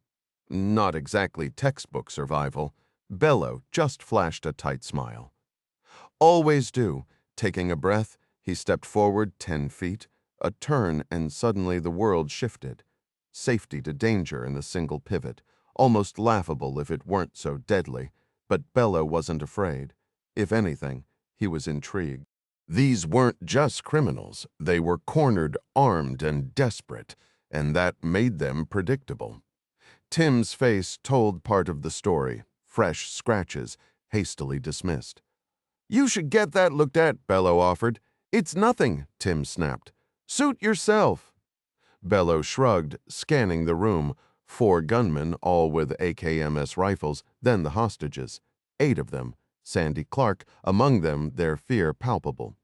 Not exactly textbook survival. Bello just flashed a tight smile. Always do. Taking a breath, he stepped forward 10 feet, a turn, and suddenly the world shifted. Safety to danger in a single pivot, almost laughable if it weren't so deadly, but Bello wasn't afraid. If anything, he was intrigued. These weren't just criminals. They were cornered, armed, and desperate, and that made them predictable. Tim's face told part of the story, fresh scratches, hastily dismissed. You should get that looked at, Bello offered. It's nothing, Tim snapped. Suit yourself. Bello shrugged, scanning the room. 4 gunmen, all with AKMS rifles, then the hostages. 8 of them, Sandy Clark, among them, their fear palpable.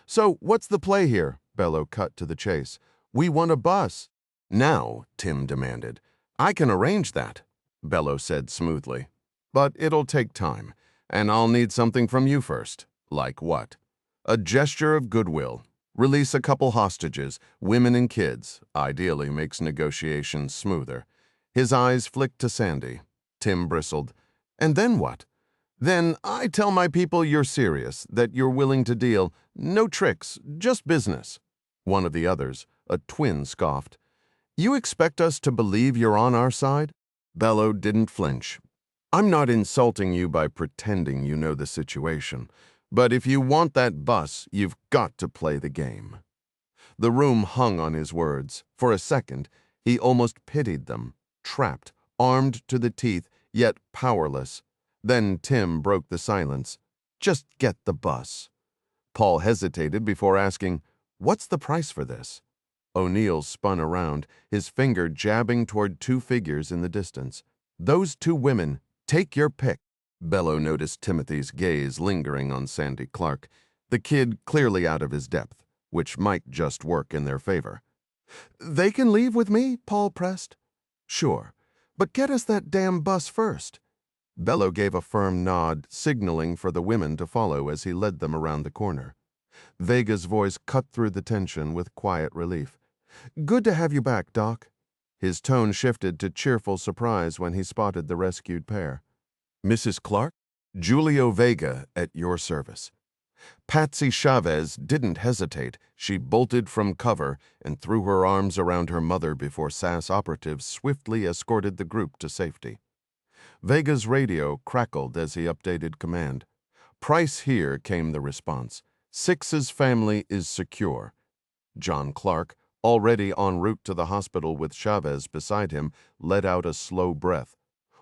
"So, what's the play here?" Bello cut to the chase. "We want a bus." "Now," Tim demanded. "I can arrange that," Bello said smoothly. "But it'll take time, and I'll need something from you first." "Like what?" "A gesture of goodwill. Release a couple hostages, women and kids. Ideally makes negotiations smoother." His eyes flicked to Sandy. Tim bristled. "And then what?" "Then I tell my people you're serious, that you're willing to deal. No tricks, just business." One of the others, a twin, scoffed. "You expect us to believe you're on our side?" Bello didn't flinch. "I'm not insulting you by pretending you know the situation, but if you want that bus, you've got to play the game." The room hung on his words. For a second, he almost pitied them, trapped, armed to the teeth, yet powerless. Then Tim broke the silence. "Just get the bus." Paul hesitated before asking, "What's the price for this?" O'Neill spun around, his finger jabbing toward 2 figures in the distance. "Those 2 women. Take your pick." Bello noticed Timothy's gaze lingering on Sandy Clark, the kid clearly out of his depth, which might just work in their favor. "They can leave with me?" Paul pressed. "Sure, but get us that damn bus first." Bello gave a firm nod, signaling for the women to follow as he led them around the corner. Vega's voice cut through the tension with quiet relief. "Good to have you back, Doc." His tone shifted to cheerful surprise when he spotted the rescued pair. "Mrs. Clark? Julio Vega, at your service." Patsy Chavez didn't hesitate. She bolted from cover and threw her arms around her mother before SAS operatives swiftly escorted the group to safety. Vega's radio crackled as he updated command. "Price here," came the response. "Six's family is secure." John Clark, already en route to the hospital with Chavez beside him, let out a slow breath.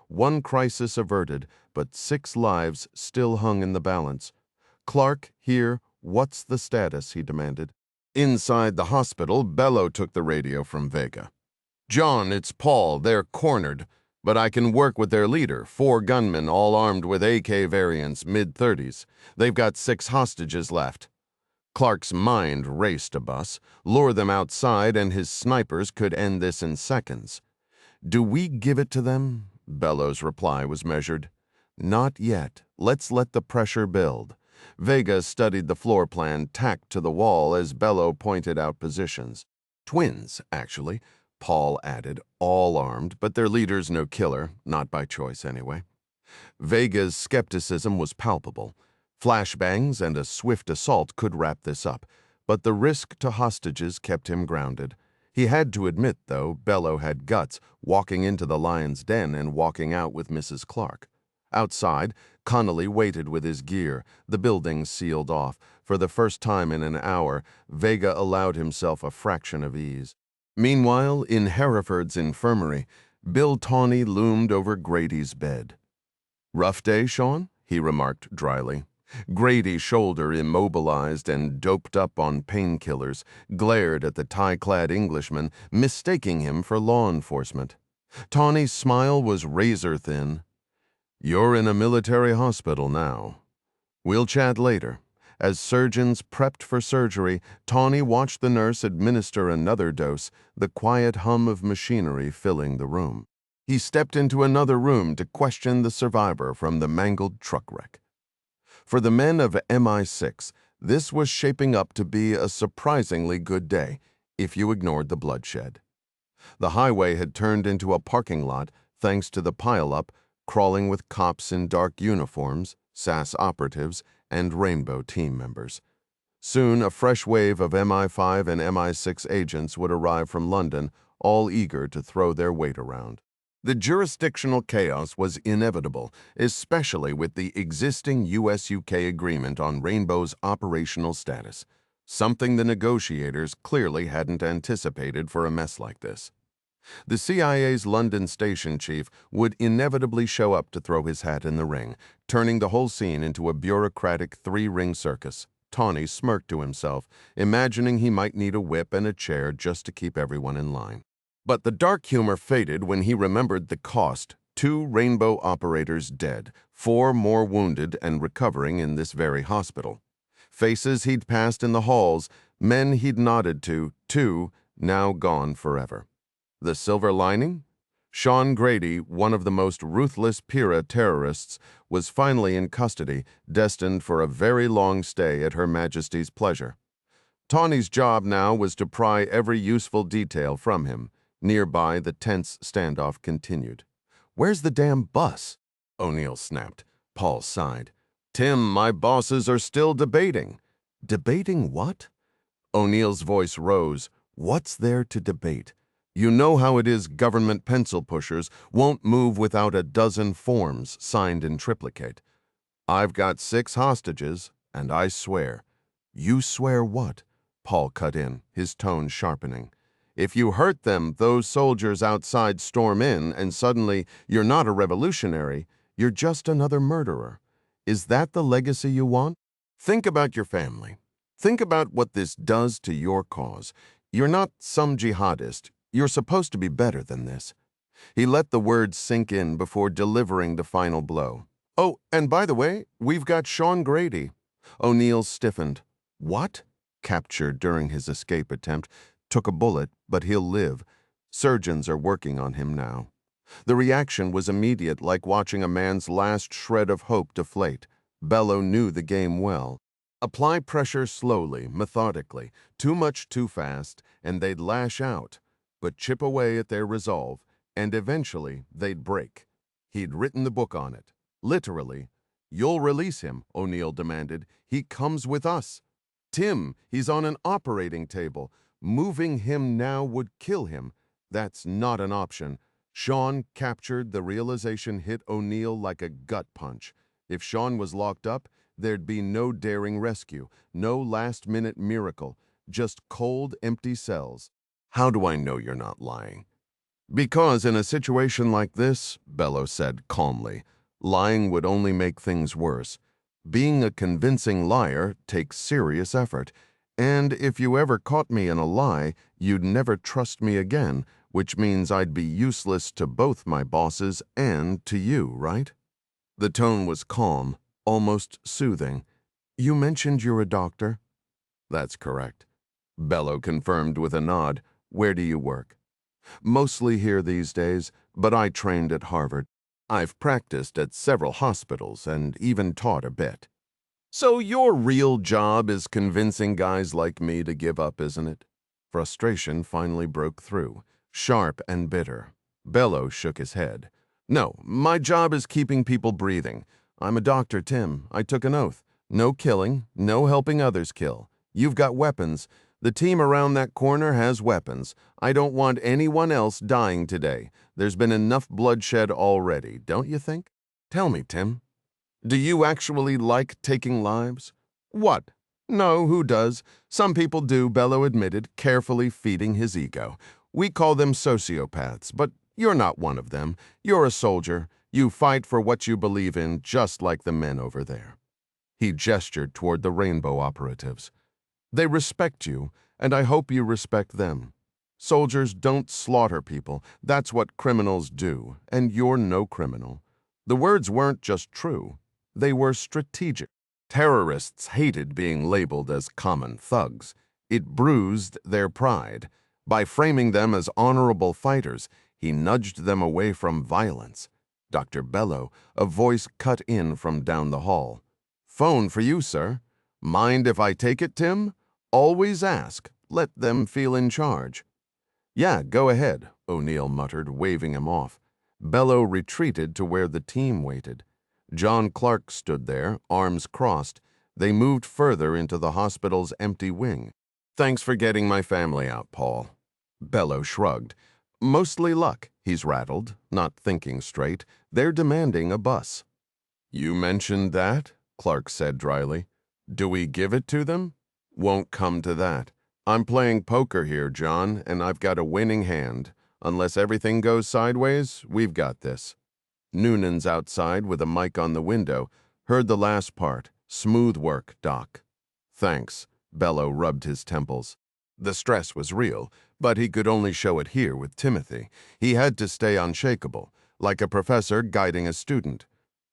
One crisis averted, but 6 lives still hung in the balance. "Clark, here, what's the status?" he demanded. Inside the hospital, Bello took the radio from Vega. "John, it's Paul. They're cornered, but I can work with their leader, 4 gunmen all armed with AK variants, mid-30s. They've got 6 hostages left." Clark's mind raced a bus. Lure them outside and his snipers could end this in seconds. "Do we give it to them?" Bello's reply was measured. "Not yet. Let's let the pressure build." Vega studied the floor plan tacked to the wall as Bello pointed out positions. "Twins, actually," Paul added, "all armed, but their leader's no killer, not by choice anyway." Vega's skepticism was palpable. Flashbangs and a swift assault could wrap this up, but the risk to hostages kept him grounded. He had to admit, though, Bello had guts, walking into the lion's den and walking out with Mrs. Clark. Outside, Connolly waited with his gear, the building sealed off. For the first time in an hour, Vega allowed himself a fraction of ease. Meanwhile, in Hereford's infirmary, Bill Tawney loomed over Grady's bed. "Rough day, Sean?" he remarked dryly. Grady, shoulder immobilized and doped up on painkillers, glared at the tie-clad Englishman, mistaking him for law enforcement. Tawney's smile was razor-thin. "You're in a military hospital now. We'll chat later." As surgeons prepped for surgery, Tawney watched the nurse administer another dose, the quiet hum of machinery filling the room. He stepped into another room to question the survivor from the mangled truck wreck. For the men of MI6, this was shaping up to be a surprisingly good day, if you ignored the bloodshed. The highway had turned into a parking lot thanks to the pileup, crawling with cops in dark uniforms, SAS operatives, and Rainbow team members. Soon, a fresh wave of MI5 and MI6 agents would arrive from London, all eager to throw their weight around. The jurisdictional chaos was inevitable, especially with the existing US-UK agreement on Rainbow's operational status, something the negotiators clearly hadn't anticipated for a mess like this. The CIA's London station chief would inevitably show up to throw his hat in the ring, turning the whole scene into a bureaucratic 3-ring circus. Tawney smirked to himself, imagining he might need a whip and a chair just to keep everyone in line. But the dark humor faded when he remembered the cost. 2 Rainbow operators dead, 4 more wounded and recovering in this very hospital. Faces he'd passed in the halls, men he'd nodded to, 2 now gone forever. The silver lining? Sean Grady, one of the most ruthless Pira terrorists, was finally in custody, destined for a very long stay at Her Majesty's pleasure. Tawny's job now was to pry every useful detail from him. Nearby, the tense standoff continued. "Where's the damn bus?" O'Neill snapped. Paul sighed. "Tim, my bosses are still debating." "Debating what?" O'Neill's voice rose. "What's there to debate? You know how it is government pencil pushers won't move without a dozen forms signed in triplicate. I've got 6 hostages, and I swear." "You swear what?" Paul cut in, his tone sharpening. "If you hurt them, those soldiers outside storm in, and suddenly you're not a revolutionary, you're just another murderer. Is that the legacy you want? Think about your family. Think about what this does to your cause. You're not some jihadist. You're supposed to be better than this." He let the words sink in before delivering the final blow. "Oh, and by the way, we've got Sean Grady." O'Neill stiffened. "What?" "Captured during his escape attempt. Took a bullet, but he'll live. Surgeons are working on him now." The reaction was immediate, like watching a man's last shred of hope deflate. Bello knew the game well. Apply pressure slowly, methodically, too much too fast, and they'd lash out. But chip away at their resolve, and eventually they'd break. He'd written the book on it. Literally. "You'll release him," O'Neill demanded. "He comes with us." "Tim, he's on an operating table. Moving him now would kill him. That's not an option." Sean captured. The realization hit O'Neill like a gut punch. If Sean was locked up, there'd be no daring rescue, no last-minute miracle, just cold, empty cells. "How do I know you're not lying?" "Because in a situation like this," Bello said calmly, "lying would only make things worse. Being a convincing liar takes serious effort. And if you ever caught me in a lie, you'd never trust me again, which means I'd be useless to both my bosses and to you, right?" The tone was calm, almost soothing. "You mentioned you're a doctor?" "That's correct." Bello confirmed with a nod. "Where do you work?" "Mostly here these days, but I trained at Harvard. I've practiced at several hospitals and even taught a bit." "So your real job is convincing guys like me to give up, isn't it?" Frustration finally broke through, sharp and bitter. Bello shook his head. "No, my job is keeping people breathing. I'm a doctor, Tim. I took an oath. No killing, no helping others kill. You've got weapons. The team around that corner has weapons. I don't want anyone else dying today. There's been enough bloodshed already, don't you think? Tell me, Tim. Do you actually like taking lives?" "What? No, who does? Some people do," Bello admitted, carefully feeding his ego. "We call them sociopaths, but you're not one of them. You're a soldier. You fight for what you believe in, just like the men over there." He gestured toward the Rainbow operatives. "They respect you, and I hope you respect them. Soldiers don't slaughter people. That's what criminals do, and you're no criminal." The words weren't just true. They were strategic. Terrorists hated being labeled as common thugs. It bruised their pride. By framing them as honorable fighters, he nudged them away from violence. "Dr. Bello," a voice cut in from down the hall. "Phone for you, sir. Mind if I take it, Tim? Always ask. Let them feel in charge." "Yeah, go ahead," O'Neill muttered, waving him off. Bello retreated to where the team waited. John Clark stood there, arms crossed. They moved further into the hospital's empty wing. "Thanks for getting my family out, Paul." Bello shrugged. "Mostly luck," he's rattled, not thinking straight. "They're demanding a bus." "You mentioned that," Clark said dryly. "Do we give it to them?" "Won't come to that. I'm playing poker here, John, and I've got a winning hand. Unless everything goes sideways, we've got this." Noonan's outside with a mic on the window. Heard the last part. "Smooth work, Doc." "Thanks." Bello rubbed his temples. The stress was real. But he could only show it here with Timothy. He had to stay unshakable, like a professor guiding a student.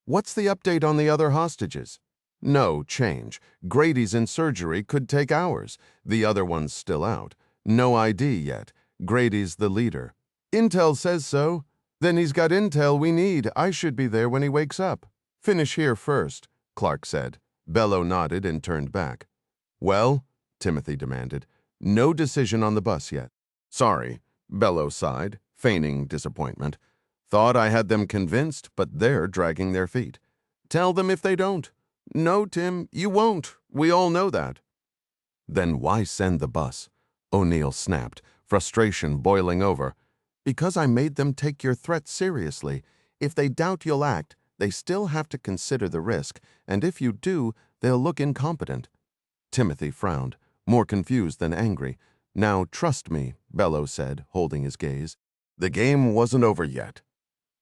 What's the update on the other hostages? No change. Grady's in surgery, could take hours. The other one's still out. No ID yet. Grady's the leader. Intel says so. Then he's got intel we need. I should be there when he wakes up. Finish here first, Clark said. Bello nodded and turned back. Well, Timothy demanded. No decision on the bus yet. Sorry, Bello sighed, feigning disappointment. Thought I had them convinced, but they're dragging their feet. Tell them if they don't. No, Tim, you won't. We all know that. Then why send the bus? O'Neill snapped, frustration boiling over. Because I made them take your threat seriously. If they doubt you'll act, they still have to consider the risk, and if you do, they'll look incompetent. Timothy frowned, more confused than angry. Now trust me, Bello said, holding his gaze. The game wasn't over yet.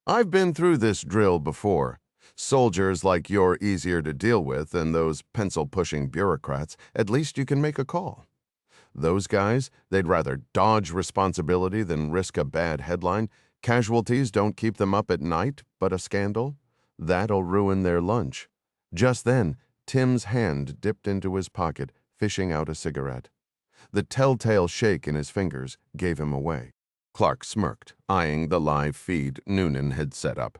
I've been through this drill before. Soldiers like you're easier to deal with than those pencil-pushing bureaucrats. At least you can make a call. Those guys, they'd rather dodge responsibility than risk a bad headline. Casualties don't keep them up at night, but a scandal? That'll ruin their lunch. Just then, Tim's hand dipped into his pocket, fishing out a cigarette. The telltale shake in his fingers gave him away. Clark smirked, eyeing the live feed Noonan had set up.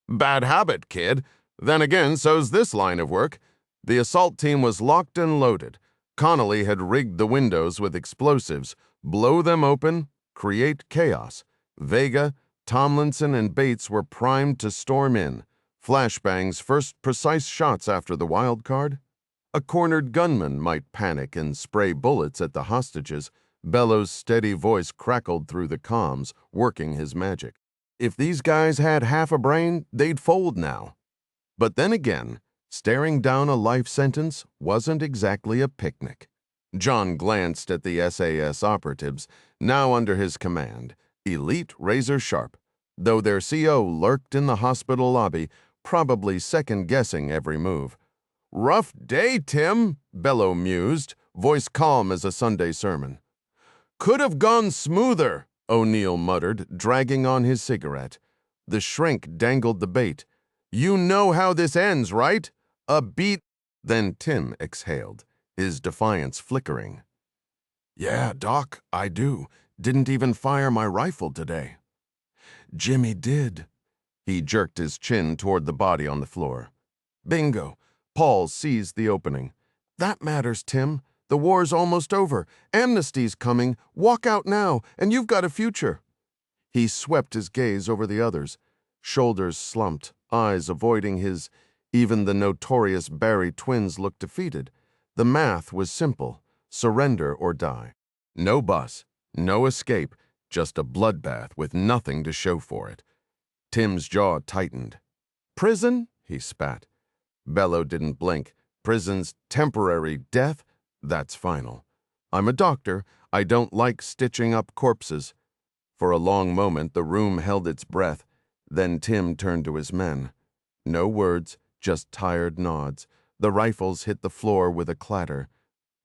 Bad habit, kid. Then again, so's this line of work. The assault team was locked and loaded. Connolly had rigged the windows with explosives, blow them open, create chaos. Vega, Tomlinson, and Bates were primed to storm in. Flashbang's first precise shots after the wild card. A cornered gunman might panic and spray bullets at the hostages. Bello's steady voice crackled through the comms, working his magic. If these guys had half a brain, they'd fold now. But then again, staring down a life sentence wasn't exactly a picnic. John glanced at the SAS operatives, now under his command, elite razor sharp, though their CO lurked in the hospital lobby, probably second-guessing every move. Rough day, Tim, Bello mused, voice calm as a Sunday sermon. Could have gone smoother, O'Neill muttered, dragging on his cigarette. The shrink dangled the bait. You know how this ends, right? A beat. Then Tim exhaled, his defiance flickering. Yeah, Doc, I do. Didn't even fire my rifle today. Jimmy did. He jerked his chin toward the body on the floor. Bingo. Paul seized the opening. That matters, Tim. The war's almost over. Amnesty's coming. Walk out now, and you've got a future. He swept his gaze over the others. Shoulders slumped, eyes avoiding his. Even the notorious Barry twins looked defeated. The math was simple. Surrender or die. No bus, no escape, just a bloodbath with nothing to show for it. Tim's jaw tightened. Prison? He spat. Bello didn't blink. Prison's temporary death? That's final. I'm a doctor. I don't like stitching up corpses. For a long moment, the room held its breath. Then Tim turned to his men. No words, just tired nods. The rifles hit the floor with a clatter.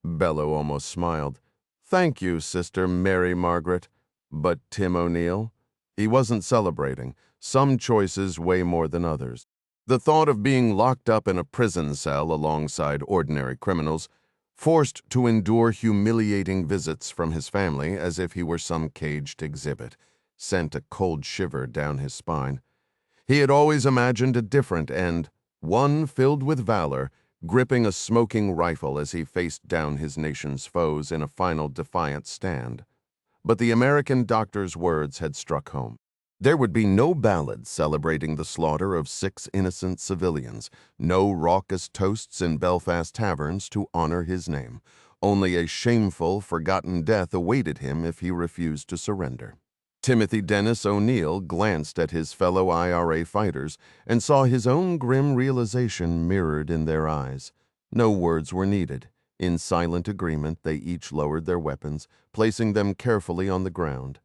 Bello almost smiled. Thank you, Sister Mary Margaret. But Tim O'Neill? He wasn't celebrating. Some choices weigh more than others. The thought of being locked up in a prison cell alongside ordinary criminals, forced to endure humiliating visits from his family as if he were some caged exhibit, sent a cold shiver down his spine. He had always imagined a different end, one filled with valor, gripping a smoking rifle as he faced down his nation's foes in a final defiant stand. But the American doctor's words had struck home. There would be no ballad celebrating the slaughter of 6 innocent civilians, no raucous toasts in Belfast taverns to honor his name. Only a shameful, forgotten death awaited him if he refused to surrender. Timothy Dennis O'Neill glanced at his fellow IRA fighters and saw his own grim realization mirrored in their eyes. No words were needed. In silent agreement, they each lowered their weapons, placing them carefully on the ground.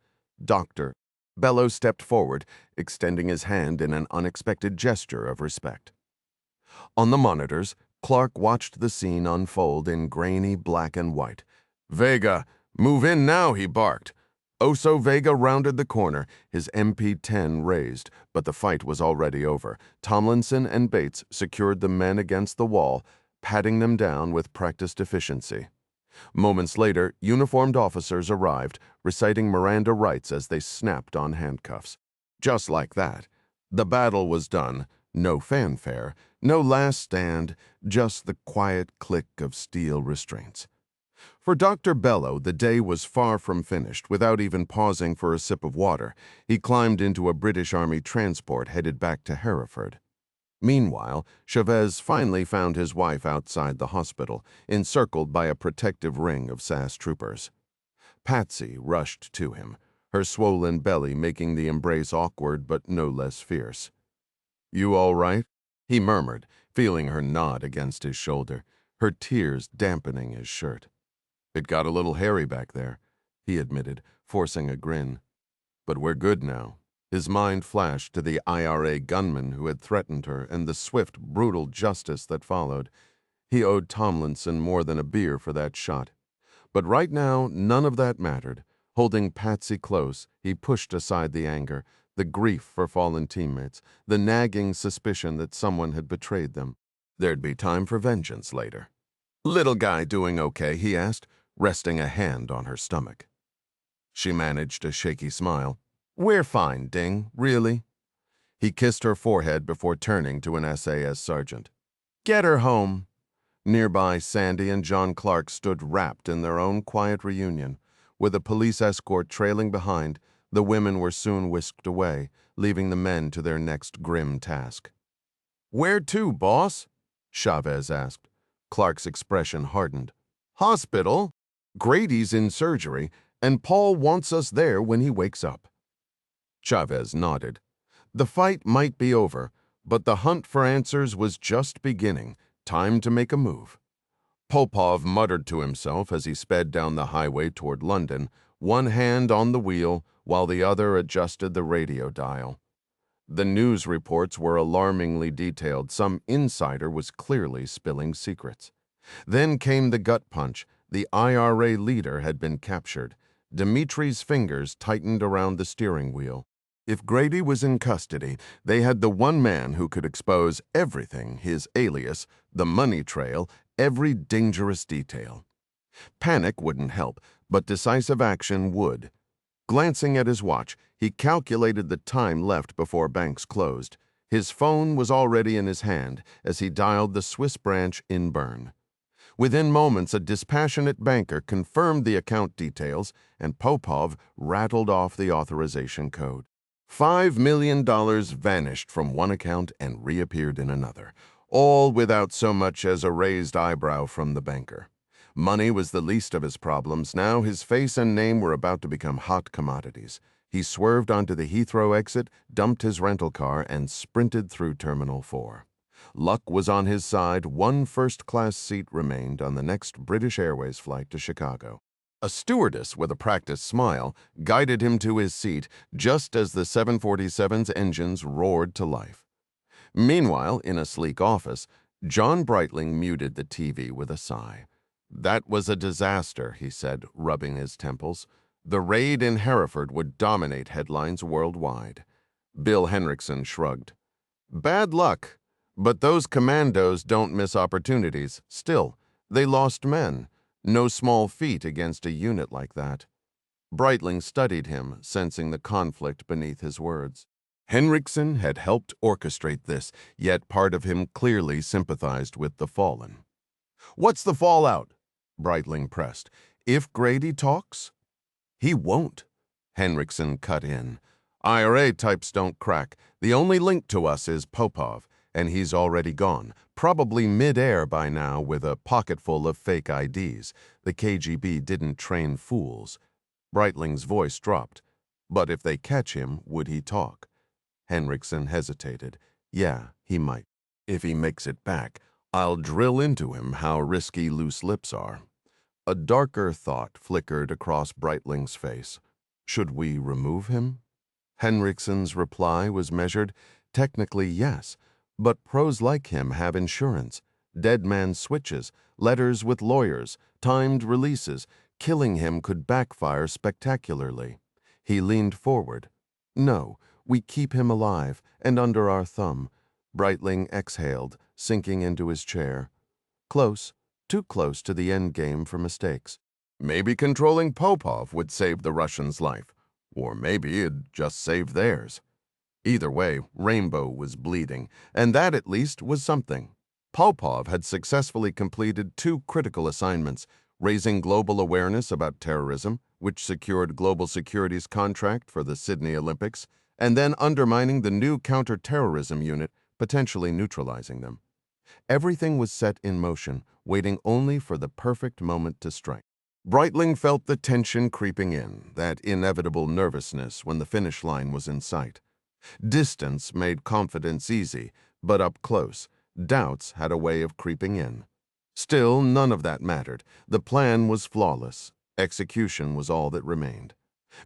Doctor. Bello stepped forward, extending his hand in an unexpected gesture of respect. On the monitors, Clark watched the scene unfold in grainy black and white. Vega, move in now, he barked. Oso Vega rounded the corner, his MP-10 raised, but the fight was already over. Tomlinson and Bates secured the men against the wall, patting them down with practiced efficiency. Moments later, uniformed officers arrived, reciting Miranda rights as they snapped on handcuffs. Just like that. The battle was done. No fanfare, no last stand, just the quiet click of steel restraints. For Dr. Bello, the day was far from finished. Without even pausing for a sip of water, he climbed into a British Army transport headed back to Hereford. Meanwhile, Chavez finally found his wife outside the hospital, encircled by a protective ring of SAS troopers. Patsy rushed to him, her swollen belly making the embrace awkward but no less fierce. "You all right?" he murmured, feeling her nod against his shoulder, her tears dampening his shirt. "It got a little hairy back there," he admitted, forcing a grin. "But we're good now." His mind flashed to the IRA gunman who had threatened her and the swift, brutal justice that followed. He owed Tomlinson more than a beer for that shot. But right now, none of that mattered. Holding Patsy close, he pushed aside the anger, the grief for fallen teammates, the nagging suspicion that someone had betrayed them. There'd be time for vengeance later. "Little guy doing okay?" he asked, resting a hand on her stomach. She managed a shaky smile. "We're fine, Ding, really." He kissed her forehead before turning to an SAS sergeant. "Get her home." Nearby, Sandy and John Clark stood wrapped in their own quiet reunion. With a police escort trailing behind, the women were soon whisked away, leaving the men to their next grim task. "Where to, boss?" Chavez asked. Clark's expression hardened. "Hospital. Grady's in surgery, and Paul wants us there when he wakes up." Chavez nodded. The fight might be over, but the hunt for answers was just beginning. Time to make a move. Popov muttered to himself as he sped down the highway toward London, one hand on the wheel while the other adjusted the radio dial. The news reports were alarmingly detailed. Some insider was clearly spilling secrets. Then came the gut punch. The IRA leader had been captured. Dimitri's fingers tightened around the steering wheel. If Grady was in custody, they had the one man who could expose everything, his alias, the money trail, every dangerous detail. Panic wouldn't help, but decisive action would. Glancing at his watch, he calculated the time left before banks closed. His phone was already in his hand as he dialed the Swiss branch in Bern. Within moments, a dispassionate banker confirmed the account details, and Popov rattled off the authorization code. $5 million vanished from one account and reappeared in another, all without so much as a raised eyebrow from the banker. Money was the least of his problems. Now his face and name were about to become hot commodities. He swerved onto the Heathrow exit, dumped his rental car, and sprinted through Terminal 4. Luck was on his side. One first-class seat remained on the next British Airways flight to Chicago. A stewardess with a practiced smile guided him to his seat just as the 747's engines roared to life. Meanwhile, in a sleek office, John Breitling muted the TV with a sigh. "That was a disaster," he said, rubbing his temples. "The raid in Hereford would dominate headlines worldwide." Bill Henriksen shrugged. "Bad luck. But those commandos don't miss opportunities. Still, they lost men. No small feat against a unit like that." Breitling studied him, sensing the conflict beneath his words. Henriksen had helped orchestrate this, yet part of him clearly sympathized with the fallen. "What's the fallout?" Breitling pressed. "If Grady talks?" "He won't," Henriksen cut in. "IRA types don't crack. The only link to us is Popov, and he's already gone, probably mid-air by now with a pocketful of fake IDs. The KGB didn't train fools." Breitling's voice dropped. "But if they catch him, would he talk?" Henriksen hesitated. "Yeah, he might. If he makes it back, I'll drill into him how risky loose lips are." A darker thought flickered across Breitling's face. "Should we remove him?" Henriksen's reply was measured. "Technically, yes. But pros like him have insurance, dead man switches, letters with lawyers, timed releases. Killing him could backfire spectacularly." He leaned forward. No, we keep him alive and under our thumb. Breitling exhaled, sinking into his chair. Close, too close to the end game for mistakes. Maybe controlling Popov would save the Russians' life, or maybe it'd just save theirs. Either way, Rainbow was bleeding, and that at least was something. Popov had successfully completed 2 critical assignments, raising global awareness about terrorism, which secured global security's contract for the Sydney Olympics, and then undermining the new counter-terrorism unit, potentially neutralizing them. Everything was set in motion, waiting only for the perfect moment to strike. Breitling felt the tension creeping in, that inevitable nervousness when the finish line was in sight. Distance made confidence easy, but up close, doubts had a way of creeping in. Still, none of that mattered. The plan was flawless. Execution was all that remained.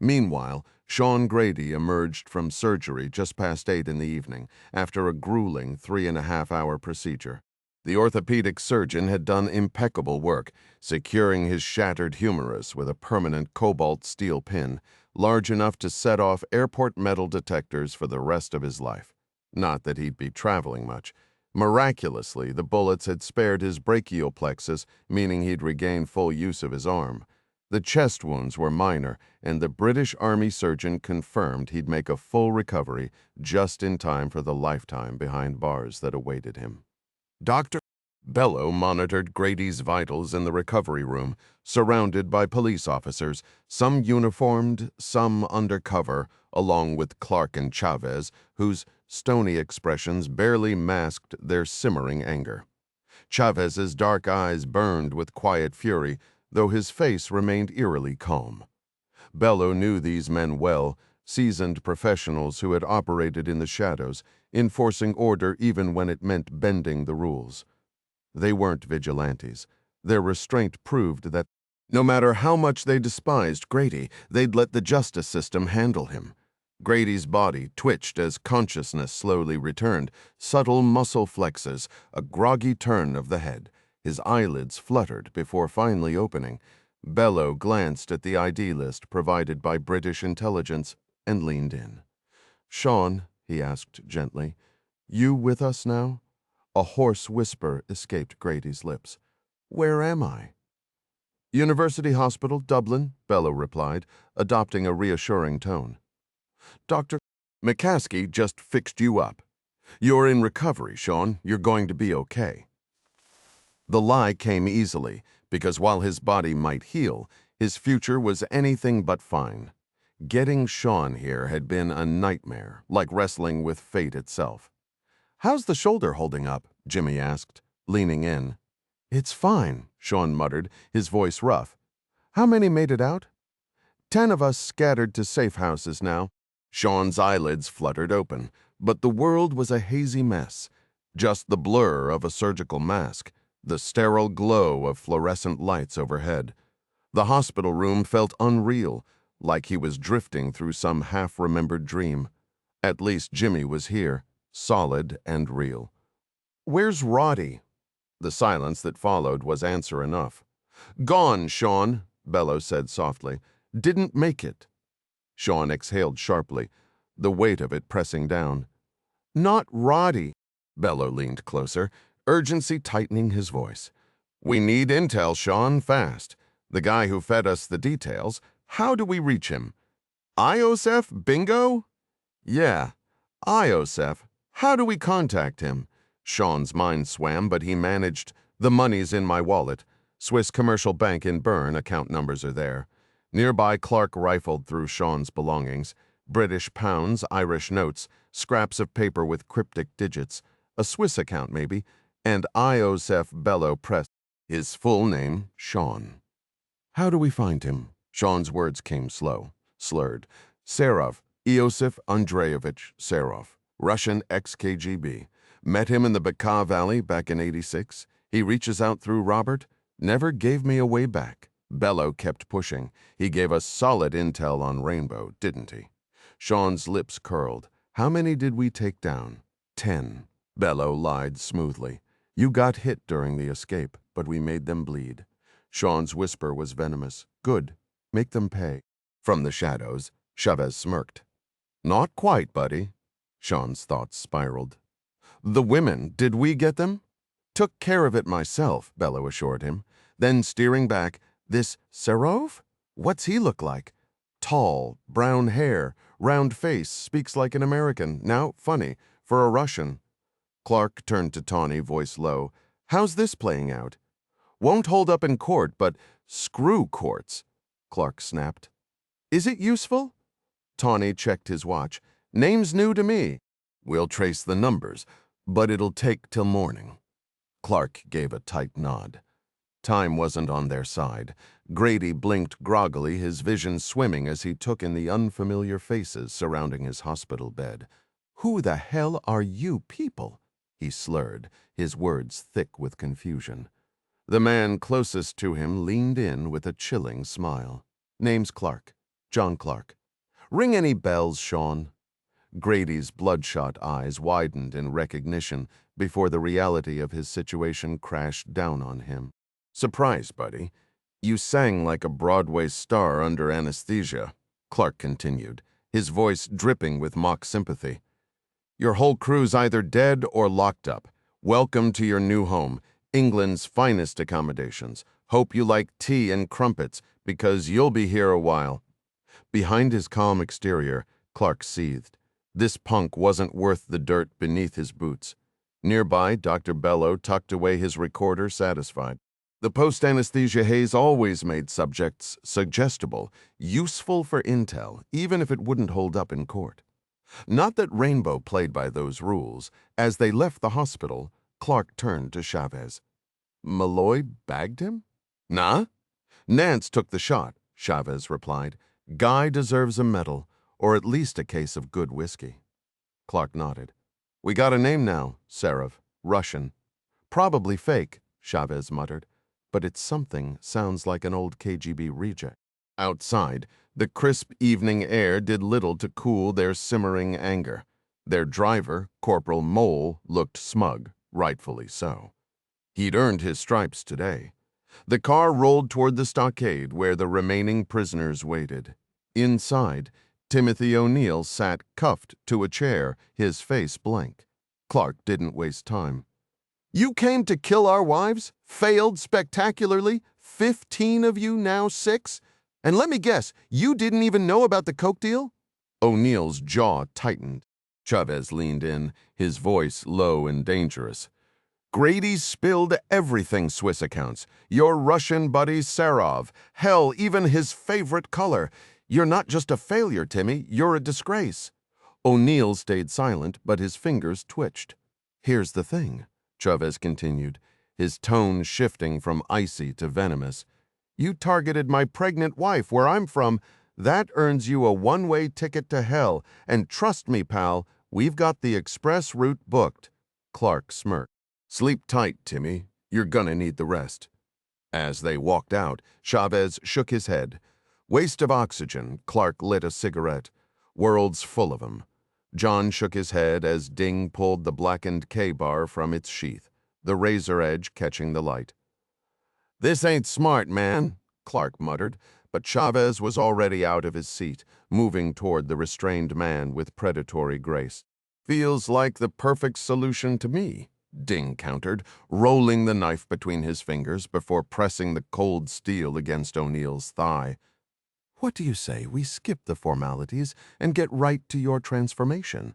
Meanwhile, Sean Grady emerged from surgery just past 8 in the evening, after a grueling 3.5-hour procedure. The orthopedic surgeon had done impeccable work, securing his shattered humerus with a permanent cobalt steel pin, large enough to set off airport metal detectors for the rest of his life. Not that he'd be traveling much. Miraculously, the bullets had spared his brachial plexus, meaning he'd regain full use of his arm. The chest wounds were minor, and the British Army surgeon confirmed he'd make a full recovery just in time for the lifetime behind bars that awaited him. Dr. Bello monitored Grady's vitals in the recovery room, surrounded by police officers, some uniformed, some undercover, along with Clark and Chavez, whose stony expressions barely masked their simmering anger. Chavez's dark eyes burned with quiet fury, though his face remained eerily calm. Bello knew these men well, seasoned professionals who had operated in the shadows, enforcing order even when it meant bending the rules. They weren't vigilantes. Their restraint proved that no matter how much they despised Grady, they'd let the justice system handle him. Grady's body twitched as consciousness slowly returned, subtle muscle flexes, a groggy turn of the head. His eyelids fluttered before finally opening. Bello glanced at the ID list provided by British intelligence and leaned in. "Sean," he asked gently, "you with us now?" A hoarse whisper escaped Grady's lips. "Where am I?" "University Hospital, Dublin," Bello replied, adopting a reassuring tone. "Dr. McCaskey just fixed you up. You're in recovery, Sean. You're going to be okay." The lie came easily, because while his body might heal, his future was anything but fine. Getting Sean here had been a nightmare, like wrestling with fate itself. "How's the shoulder holding up?" Jimmy asked, leaning in. "It's fine," Sean muttered, his voice rough. "How many made it out?" 10 of us scattered to safe houses now." Sean's eyelids fluttered open, but the world was a hazy mess. Just the blur of a surgical mask, the sterile glow of fluorescent lights overhead. The hospital room felt unreal, like he was drifting through some half-remembered dream. At least Jimmy was here, solid and real. "Where's Roddy?" The silence that followed was answer enough. "Gone, Sean," Bello said softly. "Didn't make it." Sean exhaled sharply, the weight of it pressing down. "Not Roddy." Bello leaned closer, urgency tightening his voice. "We need intel, Sean, fast. The guy who fed us the details. How do we reach him?" "IOSEF, bingo?" "Yeah, IOSEF. How do we contact him?" Sean's mind swam, but he managed. "The money's in my wallet. Swiss Commercial Bank in Bern, account numbers are there." Nearby, Clark rifled through Sean's belongings. British pounds, Irish notes, scraps of paper with cryptic digits, a Swiss account maybe, and IOSEF Bello pressed. His full name, Sean. "How do we find him?" Sean's words came slow, slurred. "Serov, Iosif Andreevich Serov, Russian ex-KGB. Met him in the Bekaa Valley back in '86. He reaches out through Robert. Never gave me a way back." Bello kept pushing. "He gave us solid intel on Rainbow, didn't he?" Sean's lips curled. "How many did we take down?" 10. Bello lied smoothly. "You got hit during the escape, but we made them bleed." Sean's whisper was venomous. "Good. Make them pay." From the shadows, Chavez smirked. Not quite, buddy. Sean's thoughts spiraled. The women, did we get them? Took care of it myself, Bello assured him. Then steering back, this Serov? What's he look like? Tall, brown hair, round face, speaks like an American. Now, funny, for a Russian. Clark turned to Tawny, voice low. How's this playing out? Won't hold up in court, but screw courts, Clark snapped. Is it useful? Tawny checked his watch. Name's new to me. We'll trace the numbers, but it'll take till morning. Clark gave a tight nod. Time wasn't on their side. Grady blinked groggily, his vision swimming as he took in the unfamiliar faces surrounding his hospital bed. Who the hell are you people? He slurred, his words thick with confusion. The man closest to him leaned in with a chilling smile. Name's Clark. John Clark. Ring any bells, Sean? Grady's bloodshot eyes widened in recognition before the reality of his situation crashed down on him. Surprise, buddy. You sang like a Broadway star under anesthesia, Clark continued, his voice dripping with mock sympathy. Your whole crew's either dead or locked up. Welcome to your new home, England's finest accommodations. Hope you like tea and crumpets, because you'll be here a while. Behind his calm exterior, Clark seethed. This punk wasn't worth the dirt beneath his boots. Nearby, Dr. Bello tucked away his recorder, satisfied. The post-anesthesia haze always made subjects suggestible, useful for intel, even if it wouldn't hold up in court. Not that Rainbow played by those rules. As they left the hospital, Clark turned to Chavez. Malloy bagged him? Nah. Nance took the shot, Chavez replied. Guy deserves a medal, or at least a case of good whiskey. Clark nodded. We got a name now, Serov, Russian. Probably fake, Chavez muttered, but it's something sounds like an old KGB reject. Outside, the crisp evening air did little to cool their simmering anger. Their driver, Corporal Mole, looked smug, rightfully so. He'd earned his stripes today. The car rolled toward the stockade where the remaining prisoners waited. Inside, Timothy O'Neill sat cuffed to a chair, his face blank. Clark didn't waste time. You came to kill our wives? Failed spectacularly? 15 of you, now 6? And let me guess, you didn't even know about the coke deal? O'Neill's jaw tightened. Chavez leaned in, his voice low and dangerous. Grady spilled everything, Swiss accounts. Your Russian buddy Serov. Hell, even his favorite color. You're not just a failure, Timmy. You're a disgrace. O'Neill stayed silent, but his fingers twitched. Here's the thing, Chavez continued, his tone shifting from icy to venomous. You targeted my pregnant wife where I'm from. That earns you a one-way ticket to hell. And trust me, pal, we've got the express route booked. Clark smirked. Sleep tight, Timmy. You're gonna need the rest. As they walked out, Chavez shook his head. Waste of oxygen, Clark lit a cigarette. World's full of 'em. John shook his head as Ding pulled the blackened K-bar from its sheath, the razor edge catching the light. This ain't smart, man, Clark muttered, but Chavez was already out of his seat, moving toward the restrained man with predatory grace. Feels like the perfect solution to me, Ding countered, rolling the knife between his fingers before pressing the cold steel against O'Neill's thigh. What do you say we skip the formalities and get right to your transformation?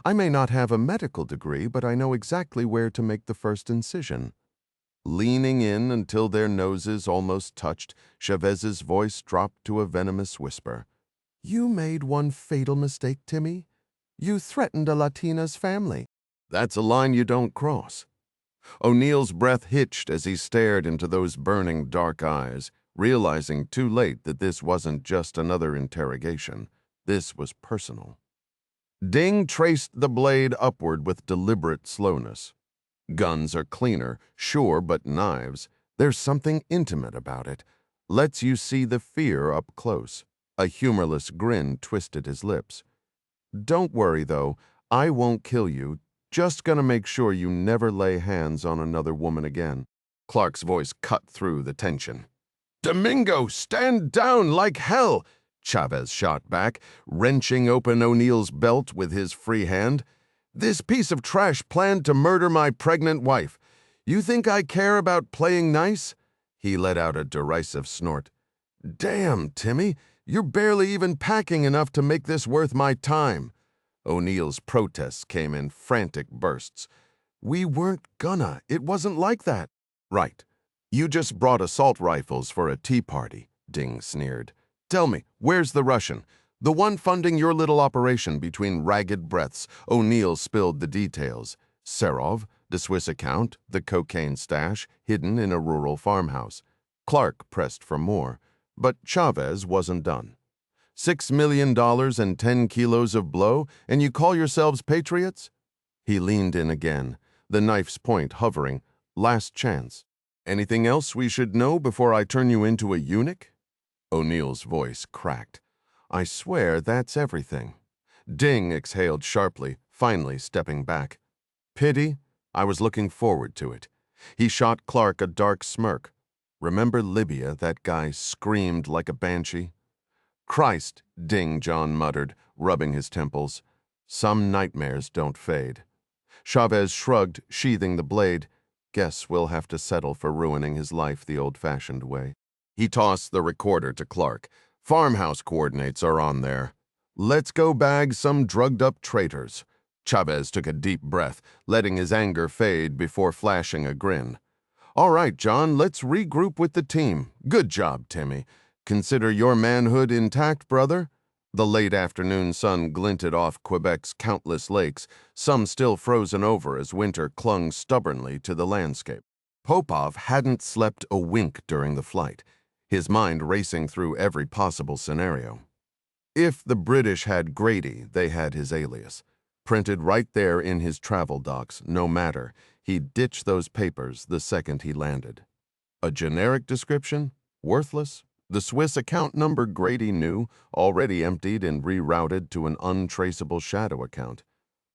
I may not have a medical degree, but I know exactly where to make the first incision. Leaning in until their noses almost touched, Chavez's voice dropped to a venomous whisper. You made one fatal mistake, Timmy. You threatened a Latina's family. That's a line you don't cross. O'Neill's breath hitched as he stared into those burning dark eyes, realizing too late that this wasn't just another interrogation. This was personal. Ding traced the blade upward with deliberate slowness. Guns are cleaner, sure, but knives, there's something intimate about it. Lets you see the fear up close. A humorless grin twisted his lips. Don't worry, though. I won't kill you. Just gonna make sure you never lay hands on another woman again. Clark's voice cut through the tension. Domingo, stand down like hell! Chavez shot back, wrenching open O'Neill's belt with his free hand. "This piece of trash planned to murder my pregnant wife. You think I care about playing nice?" He let out a derisive snort. "Damn, Timmy, you're barely even packing enough to make this worth my time." O'Neill's protests came in frantic bursts. "We weren't gonna. It wasn't like that." "Right. You just brought assault rifles for a tea party," Ding sneered. "Tell me, where's the Russian? The one funding your little operation." Between ragged breaths, O'Neill spilled the details. Serov, the Swiss account, the cocaine stash, hidden in a rural farmhouse. Clark pressed for more, but Chavez wasn't done. $6 million and 10 kilos of blow, and you call yourselves patriots? He leaned in again, the knife's point hovering. Last chance. "Anything else we should know before I turn you into a eunuch?" O'Neill's voice cracked. "I swear that's everything." Ding exhaled sharply, finally stepping back. "Pity? I was looking forward to it." He shot Clark a dark smirk. "Remember Libya, that guy screamed like a banshee?" "Christ," Ding John muttered, rubbing his temples. "Some nightmares don't fade." Chavez shrugged, sheathing the blade. "Guess we'll have to settle for ruining his life the old-fashioned way." He tossed the recorder to Clark. "Farmhouse coordinates are on there. Let's go bag some drugged-up traitors." Chavez took a deep breath, letting his anger fade before flashing a grin. "All right, John, let's regroup with the team. Good job, Timmy. Consider your manhood intact, brother?" The late afternoon sun glinted off Quebec's countless lakes, some still frozen over as winter clung stubbornly to the landscape. Popov hadn't slept a wink during the flight, his mind racing through every possible scenario. If the British had Grady, they had his alias. Printed right there in his travel docs, no matter. He'd ditch those papers the second he landed. A generic description? Worthless? The Swiss account number Grady knew, already emptied and rerouted to an untraceable shadow account.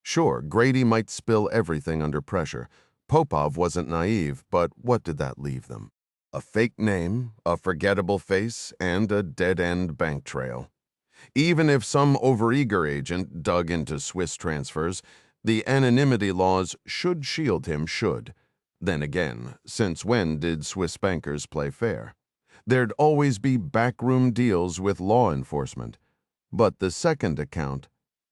Sure, Grady might spill everything under pressure. Popov wasn't naive, but what did that leave them? A fake name, a forgettable face, and a dead-end bank trail. Even if some overeager agent dug into Swiss transfers, the anonymity laws should shield him, should. Then again, since when did Swiss bankers play fair? There'd always be backroom deals with law enforcement. But the second account,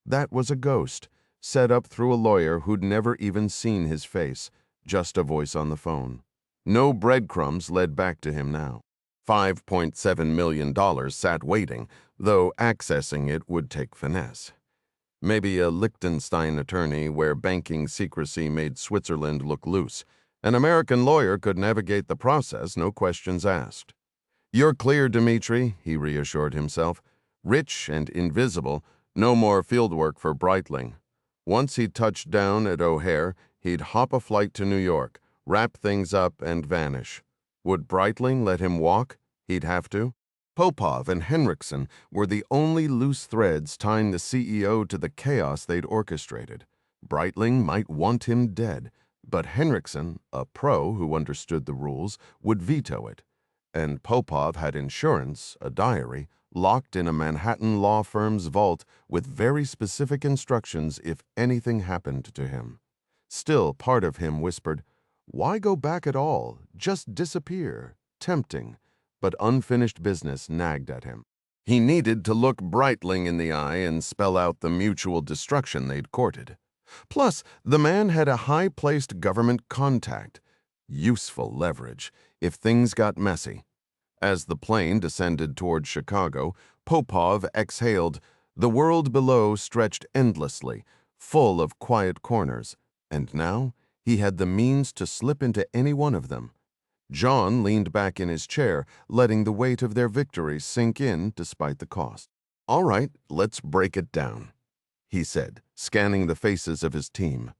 that was a ghost, set up through a lawyer who'd never even seen his face, just a voice on the phone. No breadcrumbs led back to him now. $5.7 million sat waiting, though accessing it would take finesse. Maybe a Liechtenstein attorney where banking secrecy made Switzerland look loose. An American lawyer could navigate the process, no questions asked. "You're clear, Dmitri," he reassured himself. Rich and invisible, no more fieldwork for Breitling. Once he touched down at O'Hare, he'd hop a flight to New York, wrap things up, and vanish. Would Breitling let him walk? He'd have to. Popov and Henriksen were the only loose threads tying the CEO to the chaos they'd orchestrated. Breitling might want him dead, but Henriksen, a pro who understood the rules, would veto it. And Popov had insurance, a diary, locked in a Manhattan law firm's vault with very specific instructions if anything happened to him. Still, part of him whispered, why go back at all? Just disappear. Tempting, but unfinished business nagged at him. He needed to look Breitling in the eye and spell out the mutual destruction they'd courted. Plus, the man had a high-placed government contact. Useful leverage, if things got messy. As the plane descended toward Chicago, Popov exhaled. The world below stretched endlessly, full of quiet corners, and now he had the means to slip into any one of them. John leaned back in his chair, letting the weight of their victory sink in despite the cost. "All right, let's break it down," he said, scanning the faces of his team.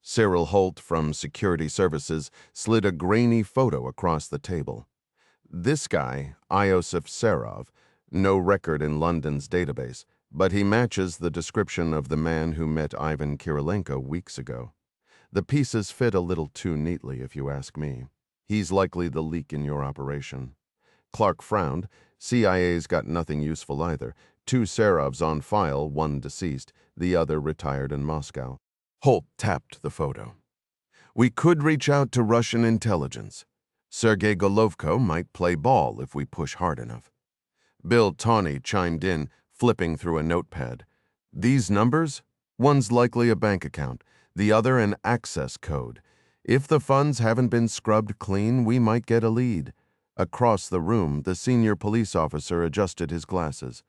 Cyril Holt from Security Services slid a grainy photo across the table. This guy, Iosif Serov, no record in London's database, but he matches the description of the man who met Ivan Kirilenko weeks ago. The pieces fit a little too neatly, if you ask me. He's likely the leak in your operation. Clark frowned. CIA's got nothing useful either. 2 Serovs on file, 1 deceased, the other retired in Moscow. Holt tapped the photo. We could reach out to Russian intelligence. Sergei Golovko might play ball if we push hard enough. Bill Tawney chimed in, flipping through a notepad. These numbers? One's likely a bank account, the other an access code. If the funds haven't been scrubbed clean, we might get a lead. Across the room, the senior police officer adjusted his glasses.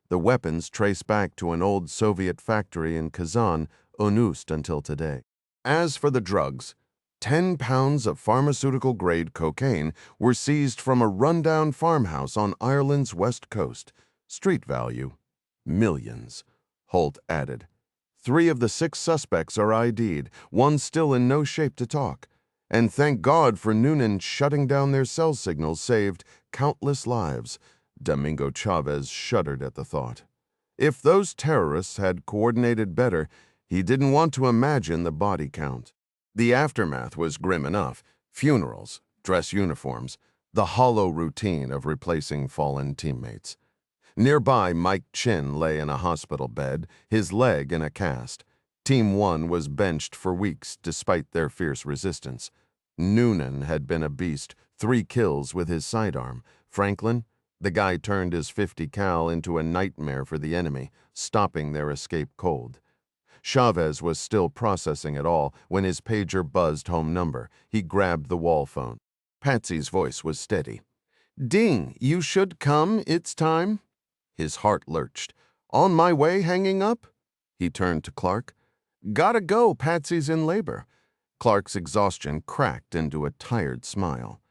The weapons trace back to an old Soviet factory in Kazan, unused until today. As for the drugs, 10 pounds of pharmaceutical-grade cocaine were seized from a rundown farmhouse on Ireland's west coast. Street value, millions, Holt added. 3 of the 6 suspects are ID'd, 1 still in no shape to talk. And thank God for Noonan shutting down their cell signals saved countless lives. Domingo Chavez shuddered at the thought. If those terrorists had coordinated better, he didn't want to imagine the body count. The aftermath was grim enough. Funerals, dress uniforms, the hollow routine of replacing fallen teammates. Nearby, Mike Chin lay in a hospital bed, his leg in a cast. Team 1 was benched for weeks despite their fierce resistance. Noonan had been a beast, 3 kills with his sidearm. Franklin, the guy turned his .50 cal into a nightmare for the enemy, stopping their escape cold. Chavez was still processing it all when his pager buzzed home number. He grabbed the wall phone. Patsy's voice was steady. "Ding, you should come, it's time." His heart lurched. "On my way, hanging up?" He turned to Clark. "Gotta go, Patsy's in labor." Clark's exhaustion cracked into a tired smile.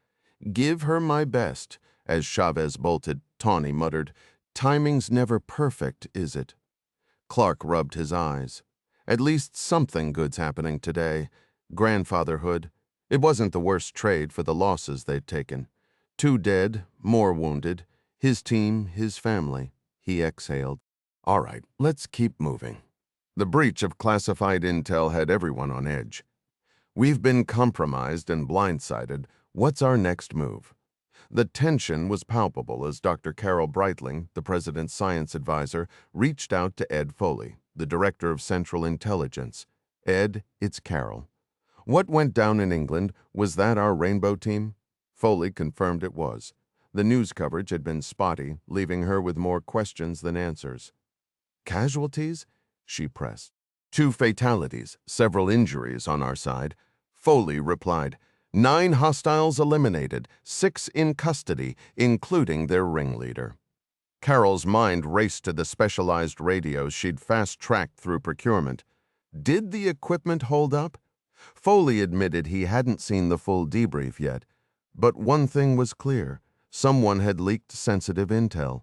"Give her my best." As Chavez bolted, Tawney muttered, "Timing's never perfect, is it?" Clark rubbed his eyes. At least something good's happening today. Grandfatherhood. It wasn't the worst trade for the losses they'd taken. 2 dead, more wounded. His team, his family. He exhaled. All right, let's keep moving. The breach of classified intel had everyone on edge. We've been compromised and blindsided. What's our next move? The tension was palpable as Dr. Carol Breitling, the president's science advisor, reached out to Ed Foley, the director of Central Intelligence. Ed, it's Carol. What went down in England? Was that our rainbow team? Foley confirmed it was. The news coverage had been spotty, leaving her with more questions than answers. Casualties? She pressed. 2 fatalities, several injuries on our side. Foley replied, 9 hostiles eliminated, 6 in custody, including their ringleader. Carol's mind raced to the specialized radios she'd fast-tracked through procurement. Did the equipment hold up? Foley admitted he hadn't seen the full debrief yet. But one thing was clear. Someone had leaked sensitive intel.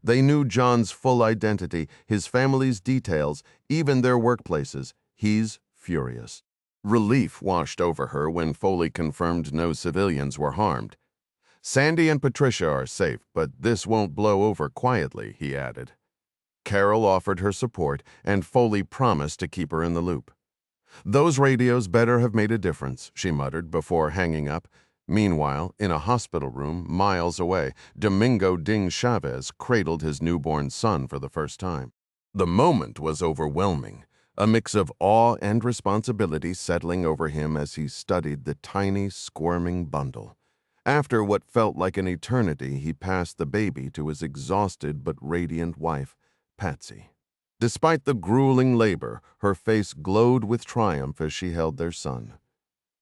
They knew John's full identity, his family's details, even their workplaces. He's furious. Relief washed over her when Foley confirmed no civilians were harmed. Sandy and Patricia are safe, but this won't blow over quietly, he added. Carol offered her support, and Foley promised to keep her in the loop. Those radios better have made a difference, she muttered before hanging up. Meanwhile, in a hospital room miles away, Domingo Ding Chavez cradled his newborn son for the first time. The moment was overwhelming, a mix of awe and responsibility settling over him as he studied the tiny, squirming bundle. After what felt like an eternity, he passed the baby to his exhausted but radiant wife, Patsy. Despite the grueling labor, her face glowed with triumph as she held their son.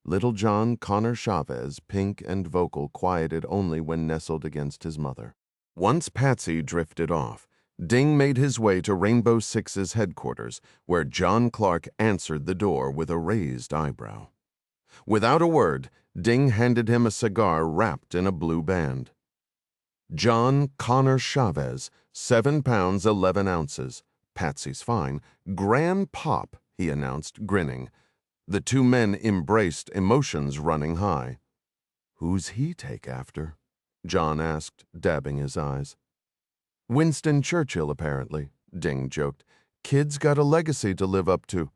Little John Connor Chavez, pink and vocal, quieted only when nestled against his mother. Once Patsy drifted off, Ding made his way to Rainbow Six's headquarters, where John Clark answered the door with a raised eyebrow. Without a word, Ding handed him a cigar wrapped in a blue band. John Connor Chavez, 7 pounds 11 ounces. Patsy's fine. Grand pop, he announced, grinning. The 2 men embraced, emotions running high. Who's he take after? John asked, dabbing his eyes. Winston Churchill, apparently, Ding joked. Kid's got a legacy to live up to.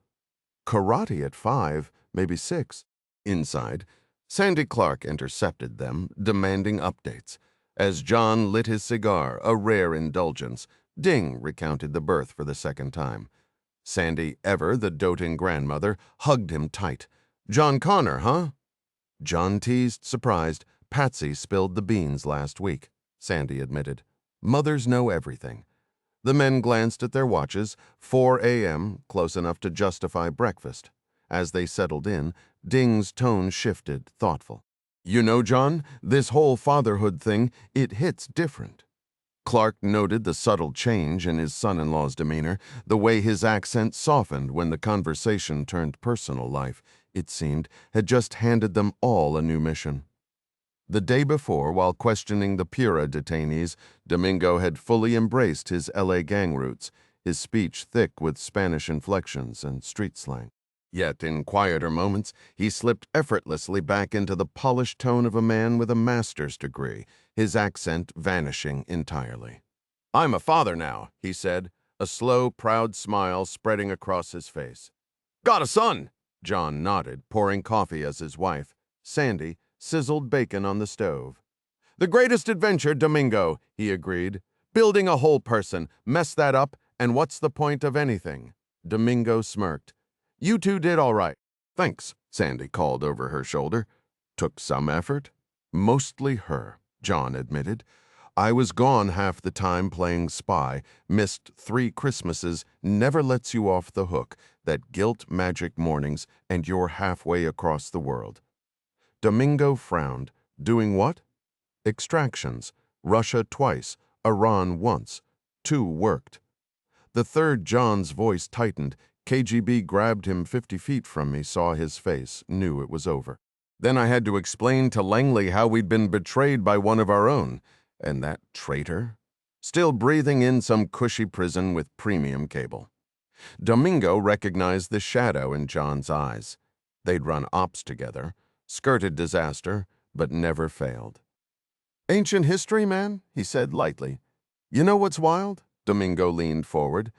Karate at 5, maybe 6. Inside, Sandy Clark intercepted them, demanding updates. As John lit his cigar, a rare indulgence, Ding recounted the birth for the second time. Sandy Ever, the doting grandmother, hugged him tight. "John Connor, huh?" John teased, surprised. "Patsy spilled the beans last week," Sandy admitted. "Mothers know everything." The men glanced at their watches. 4 a.m., close enough to justify breakfast. As they settled in, Ding's tone shifted, thoughtful. "You know, John, this whole fatherhood thing, it hits different." Clark noted the subtle change in his son-in-law's demeanor, the way his accent softened when the conversation turned personal life, it seemed, had just handed them all a new mission. The day before, while questioning the Pura detainees, Domingo had fully embraced his L.A. gang roots, his speech thick with Spanish inflections and street slang. Yet, in quieter moments, he slipped effortlessly back into the polished tone of a man with a master's degree, his accent vanishing entirely. "I'm a father now," he said, a slow, proud smile spreading across his face. "Got a son," John nodded, pouring coffee as his wife. Sandy sizzled bacon on the stove. "The greatest adventure, Domingo," he agreed. "Building a whole person, mess that up, and what's the point of anything?" Domingo smirked. "You two did all right." "Thanks," Sandy called over her shoulder. "Took some effort." "Mostly her," John admitted. "I was gone half the time playing spy, missed 3 Christmases, never lets you off the hook, that guilt magic mornings, and you're halfway across the world." Domingo frowned. "Doing what?" "Extractions. Russia twice, Iran once. 2 worked." The third John's voice tightened. KGB grabbed him 50 feet from me, saw his face, knew it was over. Then I had to explain to Langley how we'd been betrayed by one of our own. And that traitor? Still breathing in some cushy prison with premium cable. Domingo recognized the shadow in John's eyes. They'd run ops together, skirted disaster, but never failed. "Ancient history, man," he said lightly. "You know what's wild?" Domingo leaned forward.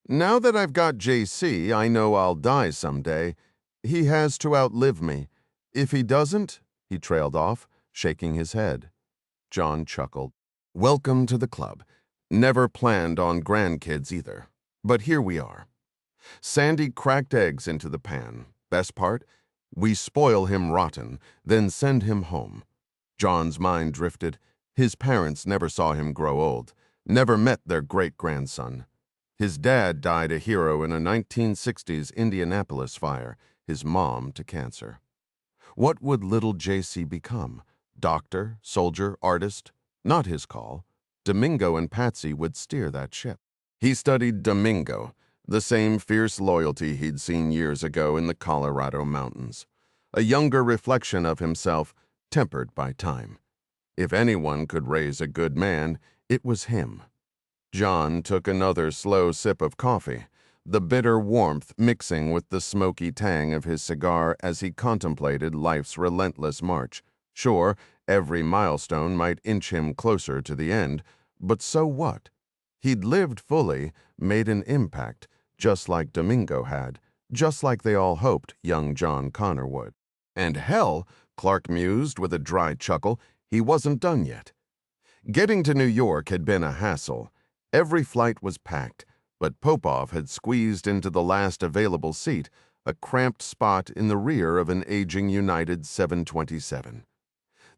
"Now that I've got JC, I know I'll die someday. He has to outlive me. If he doesn't," he trailed off, shaking his head. John chuckled. "Welcome to the club. Never planned on grandkids either. But here we are." Sandy cracked eggs into the pan. Best part? We spoil him rotten, then send him home. John's mind drifted. His parents never saw him grow old, never met their great-grandson. His dad died a hero in a 1960s Indianapolis fire, his mom to cancer. What would little JC become? Doctor, soldier, artist? Not his call. Domingo and Patsy would steer that ship. He studied Domingo, the same fierce loyalty he'd seen years ago in the Colorado mountains. A younger reflection of himself, tempered by time. If anyone could raise a good man, it was him. John took another slow sip of coffee, the bitter warmth mixing with the smoky tang of his cigar as he contemplated life's relentless march. Sure, every milestone might inch him closer to the end, but so what? He'd lived fully, made an impact, just like Domingo had, just like they all hoped young John Connor would. And hell, Clark mused with a dry chuckle, he wasn't done yet. Getting to New York had been a hassle. Every flight was packed, but Popov had squeezed into the last available seat, a cramped spot in the rear of an aging United 727.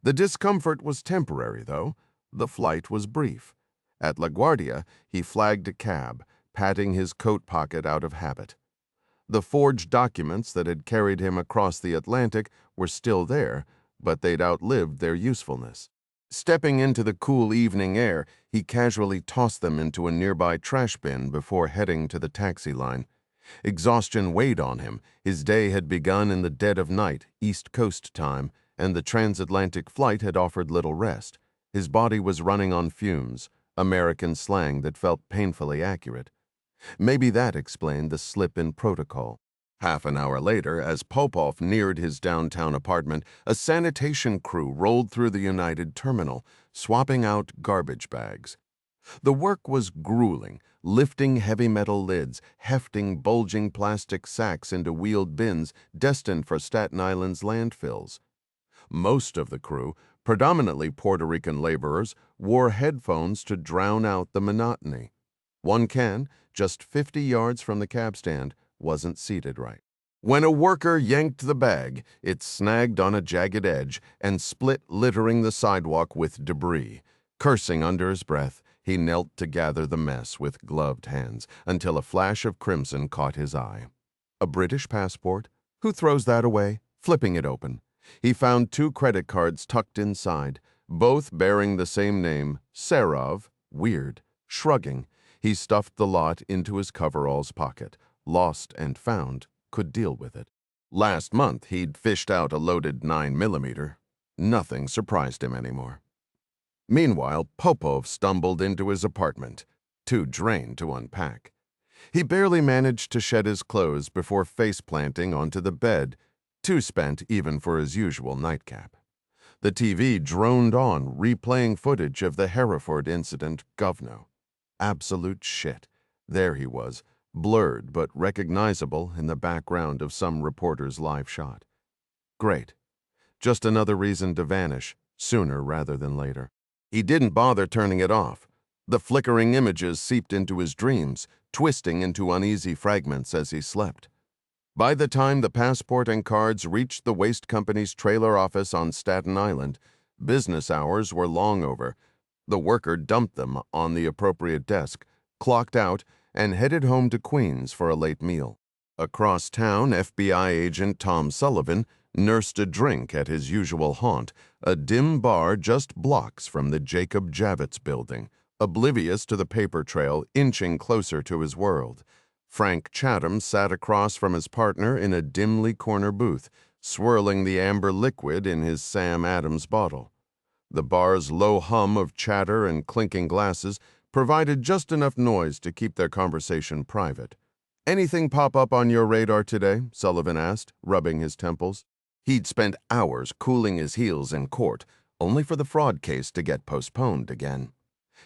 The discomfort was temporary, though. The flight was brief. At LaGuardia, he flagged a cab, patting his coat pocket out of habit. The forged documents that had carried him across the Atlantic were still there, but they'd outlived their usefulness. Stepping into the cool evening air, he casually tossed them into a nearby trash bin before heading to the taxi line. Exhaustion weighed on him. His day had begun in the dead of night, East Coast time, and the transatlantic flight had offered little rest. His body was running on fumes, American slang that felt painfully accurate. Maybe that explained the slip in protocol. Half an hour later, as Popov neared his downtown apartment, a sanitation crew rolled through the United terminal, swapping out garbage bags. The work was grueling, lifting heavy metal lids, hefting bulging plastic sacks into wheeled bins destined for Staten Island's landfills. Most of the crew, Predominantly Puerto Rican laborers wore headphones to drown out the monotony. One can, just 50 yards from the cab stand, wasn't seated right. When a worker yanked the bag, it snagged on a jagged edge and split, littering the sidewalk with debris. Cursing under his breath, he knelt to gather the mess with gloved hands until a flash of crimson caught his eye. A British passport? Who throws that away? Flipping it open, he found 2 credit cards tucked inside, both bearing the same name, Serov. Weird. Shrugging, he stuffed the lot into his coveralls pocket. Lost and found. Could deal with it. Last month, he'd fished out a loaded 9mm. Nothing surprised him anymore. Meanwhile, Popov stumbled into his apartment, too drained to unpack. He barely managed to shed his clothes before face-planting onto the bed, too spent even for his usual nightcap. The TV droned on, replaying footage of the Hereford incident, govno. Absolute shit. There he was, blurred but recognizable in the background of some reporter's live shot. Great. Just another reason to vanish, sooner rather than later. He didn't bother turning it off. The flickering images seeped into his dreams, twisting into uneasy fragments as he slept. By the time the passport and cards reached the waste company's trailer office on Staten Island, business hours were long over. The worker dumped them on the appropriate desk, clocked out, and headed home to Queens for a late meal. Across town, FBI agent Tom Sullivan nursed a drink at his usual haunt, a dim bar just blocks from the Jacob Javits building, oblivious to the paper trail inching closer to his world. Frank Chatham sat across from his partner in a dimly corner booth, swirling the amber liquid in his Sam Adams bottle. The bar's low hum of chatter and clinking glasses provided just enough noise to keep their conversation private. "Anything pop up on your radar today?" Sullivan asked, rubbing his temples. He'd spent hours cooling his heels in court, only for the fraud case to get postponed again.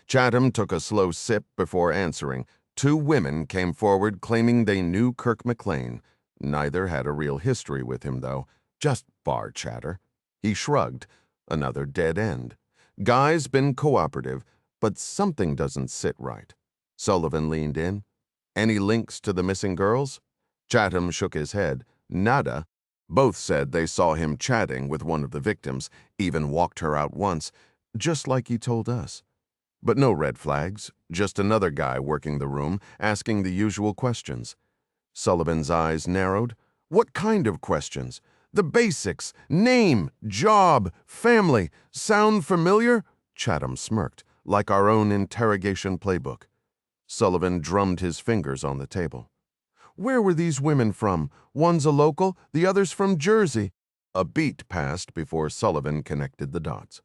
Chatham took a slow sip before answering. 2 women came forward claiming they knew Kirk McLean. Neither had a real history with him, though. Just bar chatter. He shrugged. Another dead end. Guy's been cooperative, but something doesn't sit right. Sullivan leaned in. "Any links to the missing girls?" Chatham shook his head. "Nada." Both said they saw him chatting with one of the victims, even walked her out once, just like he told us. But no red flags, just another guy working the room, asking the usual questions. Sullivan's eyes narrowed. What kind of questions? The basics. Name, job, family. Sound familiar? Chatham smirked, like our own interrogation playbook. Sullivan drummed his fingers on the table. Where were these women from? One's a local, the other's from Jersey. A beat passed before Sullivan connected the dots.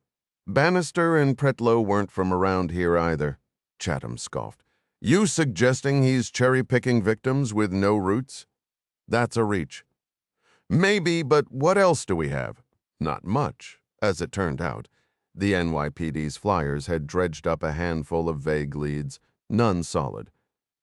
Bannister and Pretlow weren't from around here either, Chatham scoffed. You suggesting he's cherry-picking victims with no roots? That's a reach. Maybe, but what else do we have? Not much, as it turned out. The NYPD's flyers had dredged up a handful of vague leads, none solid.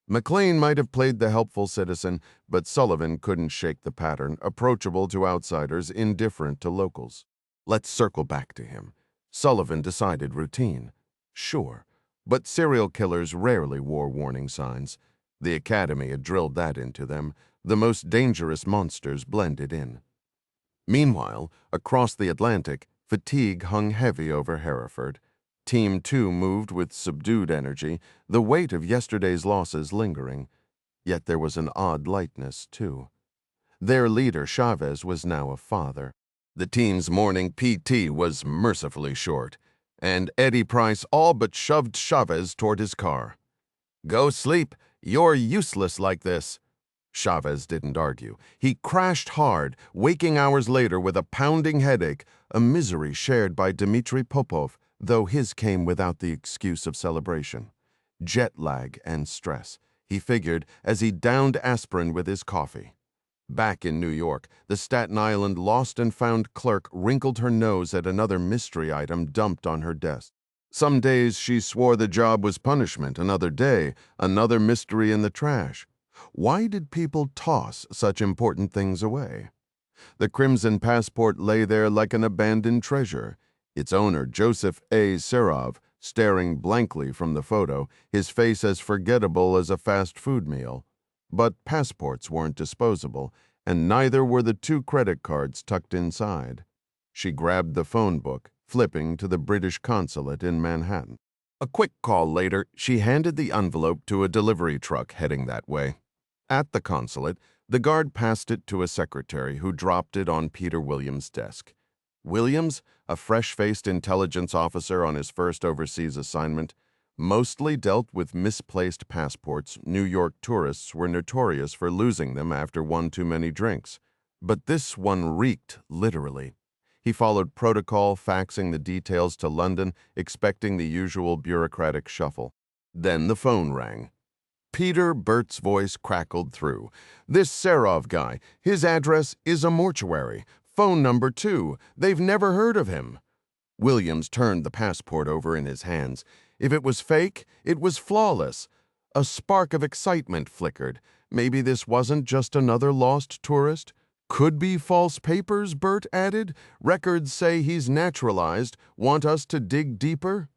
McLean might have played the helpful citizen, but Sullivan couldn't shake the pattern, approachable to outsiders, indifferent to locals. Let's circle back to him. Sullivan decided routine. Sure, but serial killers rarely wore warning signs. The Academy had drilled that into them. The most dangerous monsters blended in. Meanwhile, across the Atlantic, fatigue hung heavy over Hereford. Team 2 moved with subdued energy, the weight of yesterday's losses lingering. Yet there was an odd lightness, too. Their leader, Chavez, was now a father. The team's morning PT was mercifully short, and Eddie Price all but shoved Chavez toward his car. Go sleep. You're useless like this. Chavez didn't argue. He crashed hard, waking hours later with a pounding headache, a misery shared by Dmitry Popov, though his came without the excuse of celebration. Jet lag and stress, he figured as he downed aspirin with his coffee. Back in New York, the Staten Island lost and found clerk wrinkled her nose at another mystery item dumped on her desk. Some days she swore the job was punishment, another day, another mystery in the trash. Why did people toss such important things away? The crimson passport lay there like an abandoned treasure. Its owner, Joseph A. Serov, staring blankly from the photo, his face as forgettable as a fast food meal. But passports weren't disposable, and neither were the 2 credit cards tucked inside. She grabbed the phone book, flipping to the British consulate in Manhattan. A quick call later, she handed the envelope to a delivery truck heading that way. At the consulate, the guard passed it to a secretary who dropped it on Peter Williams' desk. Williams, a fresh-faced intelligence officer on his first overseas assignment, mostly dealt with misplaced passports. New York tourists were notorious for losing them after one too many drinks. But this one reeked, literally. He followed protocol, faxing the details to London, expecting the usual bureaucratic shuffle. Then the phone rang. Peter Bert's voice crackled through. "This Serov guy, his address is a mortuary. Phone number 2. They've never heard of him." Williams turned the passport over in his hands. If it was fake, it was flawless. A spark of excitement flickered. Maybe this wasn't just another lost tourist. "Could be false papers," Bert added. "Records say he's naturalized. Want us to dig deeper?"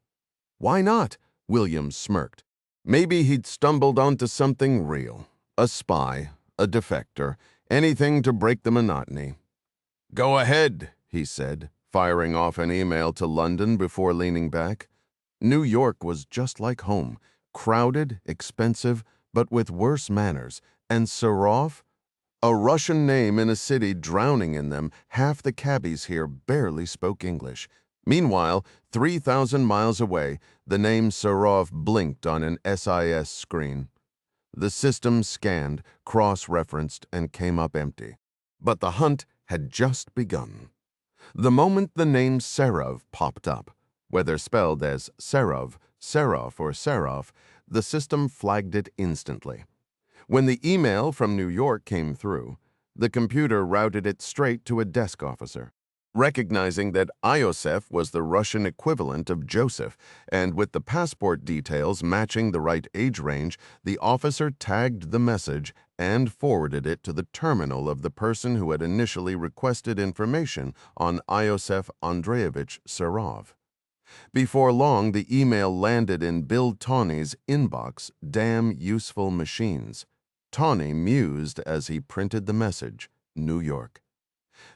"Why not?" Williams smirked. Maybe he'd stumbled onto something real. A spy, a defector, anything to break the monotony. "Go ahead," he said, firing off an email to London before leaning back. New York was just like home, crowded, expensive, but with worse manners. And Serov? A Russian name in a city drowning in them. Half the cabbies here barely spoke English. Meanwhile, 3,000 miles away, the name Serov blinked on an SIS screen. The system scanned, cross-referenced, and came up empty. But the hunt had just begun. The moment the name Serov popped up, whether spelled as Serov, Serov, or Serov, the system flagged it instantly. When the email from New York came through, the computer routed it straight to a desk officer. Recognizing that Iosef was the Russian equivalent of Joseph, and with the passport details matching the right age range, the officer tagged the message and forwarded it to the terminal of the person who had initially requested information on Iosef Andreevich Serov. Before long, the email landed in Bill Tawney's inbox. Damn useful machines. Tawney mused as he printed the message, New York.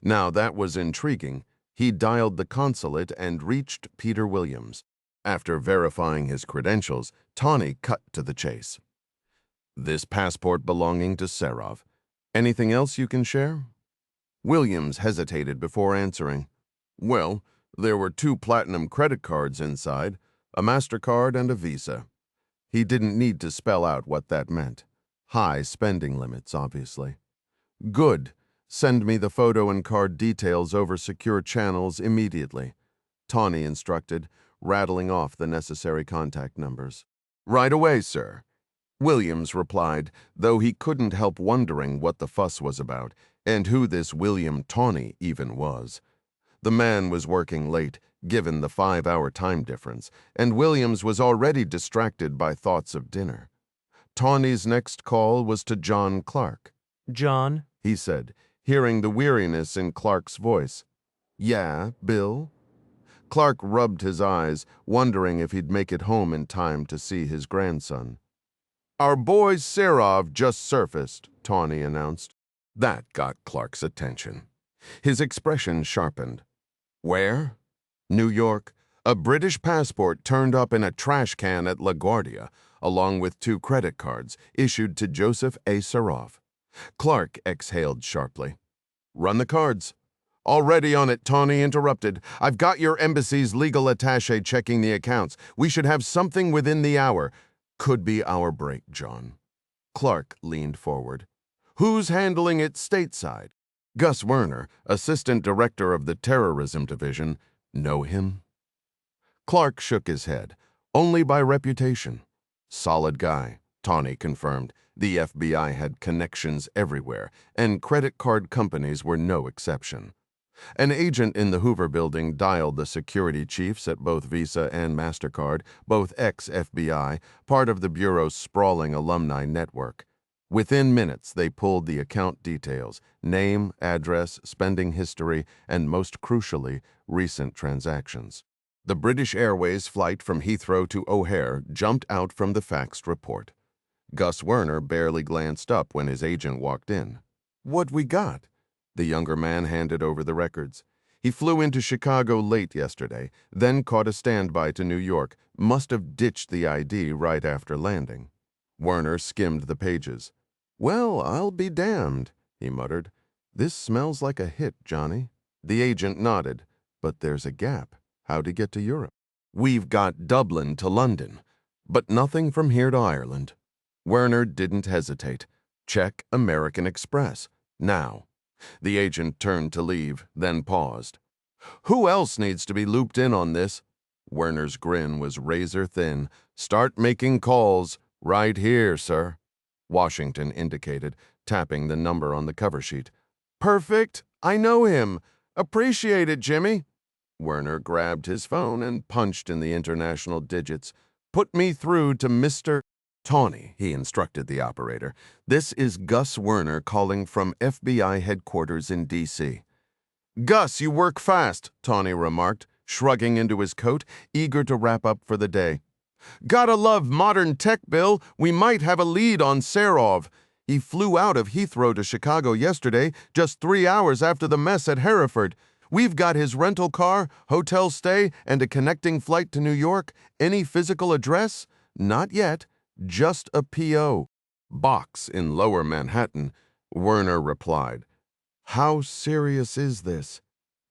Now that was intriguing. He dialed the consulate and reached Peter Williams. After verifying his credentials, Tawney cut to the chase. "This passport belonging to Serov. Anything else you can share?" Williams hesitated before answering. "Well, there were 2 platinum credit cards inside, a MasterCard and a Visa." He didn't need to spell out what that meant. High spending limits, obviously. "Good. Send me the photo and card details over secure channels immediately," Tawney instructed, rattling off the necessary contact numbers. "Right away, sir," Williams replied, though he couldn't help wondering what the fuss was about, and who this William Tawney even was. The man was working late, given the 5-hour time difference, and Williams was already distracted by thoughts of dinner. Tawney's next call was to John Clark. "John," he said, hearing the weariness in Clark's voice. "Yeah, Bill?" Clark rubbed his eyes, wondering if he'd make it home in time to see his grandson. "Our boy Serov just surfaced," Tawney announced. That got Clark's attention. His expression sharpened. "Where?" "New York. A British passport turned up in a trash can at LaGuardia, along with 2 credit cards, issued to Joseph A. Serov." Clark exhaled sharply. "Run the cards." "Already on it," Tawney interrupted. "I've got your embassy's legal attaché checking the accounts. We should have something within the hour." "Could be our break, John." Clark leaned forward. "Who's handling it stateside?" "Gus Werner, assistant director of the terrorism division. Know him?" Clark shook his head. "Only by reputation." "Solid guy," Tawney confirmed. The FBI had connections everywhere, and credit card companies were no exception. An agent in the Hoover building dialed the security chiefs at both Visa and MasterCard, both ex-FBI, part of the Bureau's sprawling alumni network. Within minutes, they pulled the account details, name, address, spending history, and most crucially, recent transactions. The British Airways flight from Heathrow to O'Hare jumped out from the faxed report. Gus Werner barely glanced up when his agent walked in. "What we got?" The younger man handed over the records. He flew into Chicago late yesterday, then caught a standby to New York, must have ditched the ID right after landing. Werner skimmed the pages. "Well, I'll be damned," he muttered. "This smells like a hit, Johnny." The agent nodded. "But there's a gap. How'd he get to Europe?" "We've got Dublin to London, but nothing from here to Ireland." Werner didn't hesitate. "Check American Express. Now." The agent turned to leave, then paused. "Who else needs to be looped in on this?" Werner's grin was razor thin. "Start making calls. Right here, sir." Washington indicated, tapping the number on the cover sheet. "Perfect. I know him. Appreciate it, Jimmy." Werner grabbed his phone and punched in the international digits. "Put me through to Mr. Tawney," he instructed the operator. "This is Gus Werner calling from FBI headquarters in D.C. "Gus, you work fast," Tawney remarked, shrugging into his coat, eager to wrap up for the day. "Gotta love modern tech, Bill. We might have a lead on Serov. He flew out of Heathrow to Chicago yesterday, just 3 hours after the mess at Hereford. We've got his rental car, hotel stay, and a connecting flight to New York. Any physical address? Not yet. Just a P.O. Box in Lower Manhattan." Werner replied. "How serious is this?"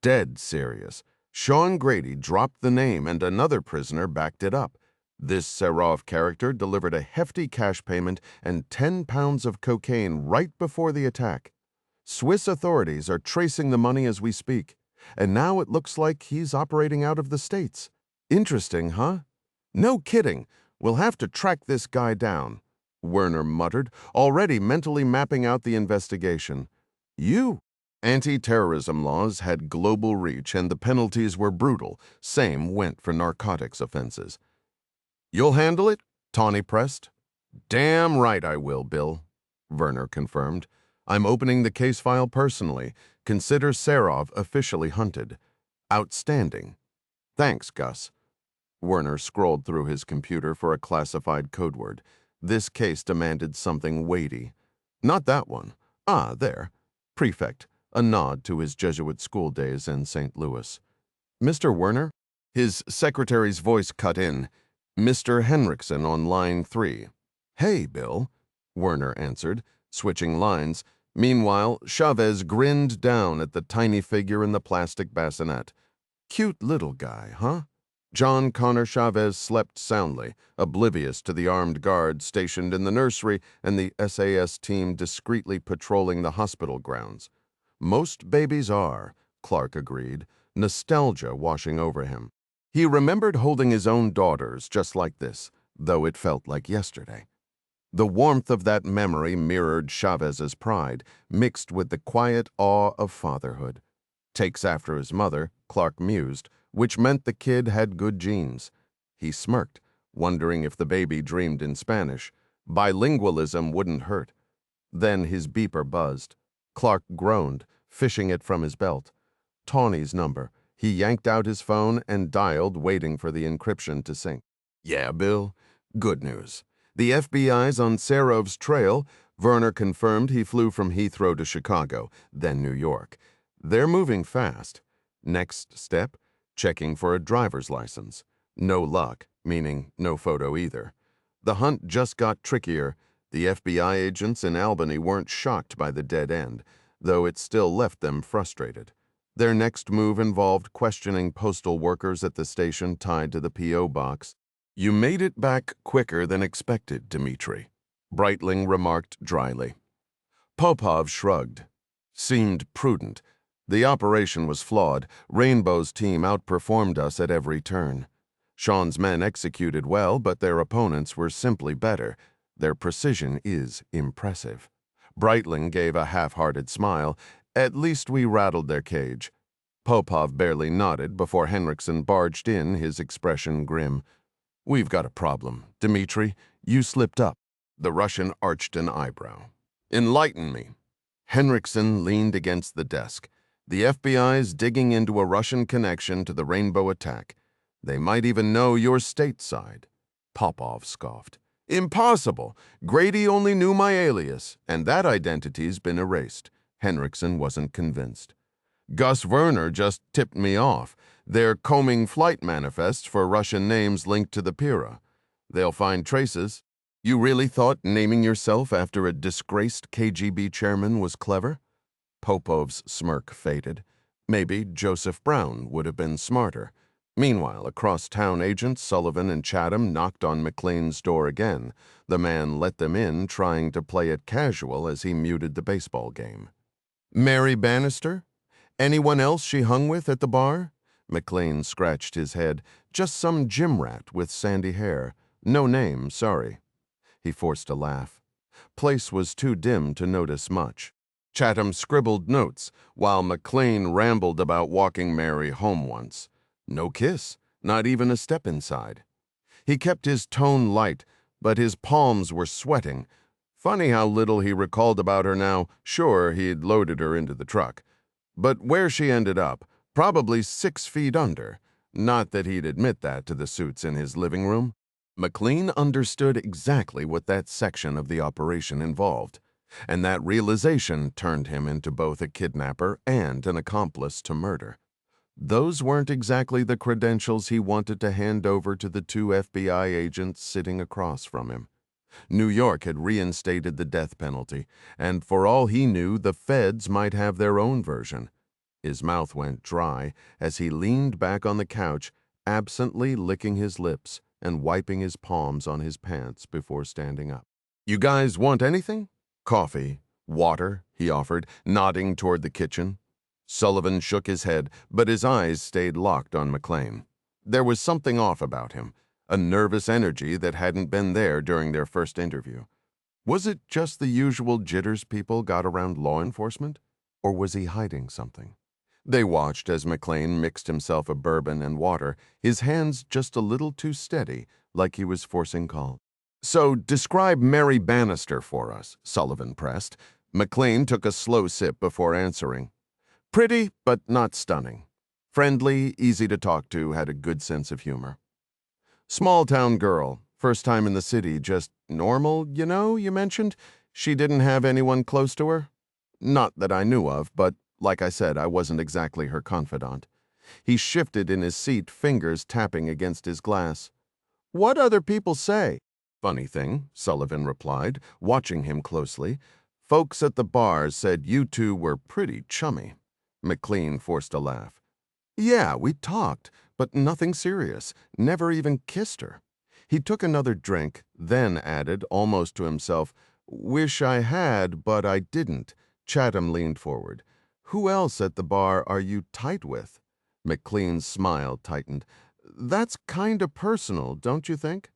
"Dead serious. Sean Grady dropped the name and another prisoner backed it up. This Serov character delivered a hefty cash payment and 10 pounds of cocaine right before the attack. Swiss authorities are tracing the money as we speak, and now it looks like he's operating out of the States. Interesting, huh?" "No kidding. We'll have to track this guy down," Werner muttered, already mentally mapping out the investigation. Anti-terrorism laws had global reach and the penalties were brutal. Same went for narcotics offenses. "You'll handle it?" Tawney pressed. "Damn right I will, Bill," Werner confirmed. "I'm opening the case file personally. Consider Serov officially hunted." "Outstanding. Thanks, Gus." Werner scrolled through his computer for a classified code word. This case demanded something weighty. Not that one. Ah, there. Prefect, a nod to his Jesuit school days in St. Louis. "Mr. Werner?" His secretary's voice cut in. "Mr. Henriksen on line 3. "Hey, Bill," Werner answered, switching lines. Meanwhile, Chavez grinned down at the tiny figure in the plastic bassinet. "Cute little guy, huh?" John Connor Chavez slept soundly, oblivious to the armed guards stationed in the nursery and the SAS team discreetly patrolling the hospital grounds. "Most babies are," Clark agreed, nostalgia washing over him. He remembered holding his own daughters just like this, though it felt like yesterday. The warmth of that memory mirrored Chavez's pride, mixed with the quiet awe of fatherhood. Takes after his mother, Clark mused, which meant the kid had good genes. He smirked, wondering if the baby dreamed in Spanish. Bilingualism wouldn't hurt. Then his beeper buzzed. Clark groaned, fishing it from his belt. Tawney's number. He yanked out his phone and dialed, waiting for the encryption to sync. "Yeah, Bill? Good news. The FBI's on Serov's trail." Werner confirmed he flew from Heathrow to Chicago, then New York. "They're moving fast." Next step, checking for a driver's license. No luck, meaning no photo either. The hunt just got trickier. The FBI agents in Albany weren't shocked by the dead end, though it still left them frustrated. Their next move involved questioning postal workers at the station tied to the P.O. box. "You made it back quicker than expected, Dmitri," Breitling remarked dryly. Popov shrugged. Seemed prudent. The operation was flawed. Rainbow's team outperformed us at every turn. Sean's men executed well, but their opponents were simply better. Their precision is impressive. Breitling gave a half-hearted smile. "At least we rattled their cage." Popov barely nodded before Henriksen barged in, his expression grim. "We've got a problem. Dmitri, you slipped up." The Russian arched an eyebrow. Enlighten me. Henriksen leaned against the desk. The FBI's digging into a Russian connection to the Rainbow attack. They might even know you're stateside. Popov scoffed. Impossible. Grady only knew my alias, and that identity's been erased. Henriksen wasn't convinced. Gus Werner just tipped me off. They're combing flight manifests for Russian names linked to the Pira. They'll find traces. You really thought naming yourself after a disgraced KGB chairman was clever? Popov's smirk faded. Maybe Joseph Brown would have been smarter. Meanwhile, across town, agents Sullivan and Chatham knocked on McLean's door again. The man let them in, trying to play it casual as he muted the baseball game. Mary Bannister? Anyone else she hung with at the bar? McLean scratched his head. Just some gym rat with sandy hair. No name, sorry. He forced a laugh. Place was too dim to notice much. Chatham scribbled notes, while McLean rambled about walking Mary home once. No kiss, not even a step inside. He kept his tone light, but his palms were sweating. Funny how little he recalled about her now. Sure, he'd loaded her into the truck. But where she ended up, probably 6 feet under. Not that he'd admit that to the suits in his living room. McLean understood exactly what that section of the operation involved, and that realization turned him into both a kidnapper and an accomplice to murder. Those weren't exactly the credentials he wanted to hand over to the 2 FBI agents sitting across from him. New York had reinstated the death penalty, and for all he knew, the feds might have their own version. His mouth went dry as he leaned back on the couch, absently licking his lips and wiping his palms on his pants before standing up. You guys want anything? Coffee, water, he offered, nodding toward the kitchen. Sullivan shook his head, but his eyes stayed locked on McLean. There was something off about him, a nervous energy that hadn't been there during their first interview. Was it just the usual jitters people got around law enforcement? Or was he hiding something? They watched as McLean mixed himself a bourbon and water, his hands just a little too steady, like he was forcing calm. So describe Mary Bannister for us, Sullivan pressed. McLean took a slow sip before answering. Pretty, but not stunning. Friendly, easy to talk to, had a good sense of humor. Small-town girl, first time in the city, just normal, you mentioned? She didn't have anyone close to her? Not that I knew of, but like I said, I wasn't exactly her confidant. He shifted in his seat, fingers tapping against his glass. What other people say? Funny thing, Sullivan replied, watching him closely. Folks at the bar said you two were pretty chummy. McLean forced a laugh. Yeah, we talked, but nothing serious. Never even kissed her. He took another drink, then added, almost to himself, Wish I had, but I didn't. Chatham leaned forward. Who else at the bar are you tight with? McLean's smile tightened. That's kinda personal, don't you think?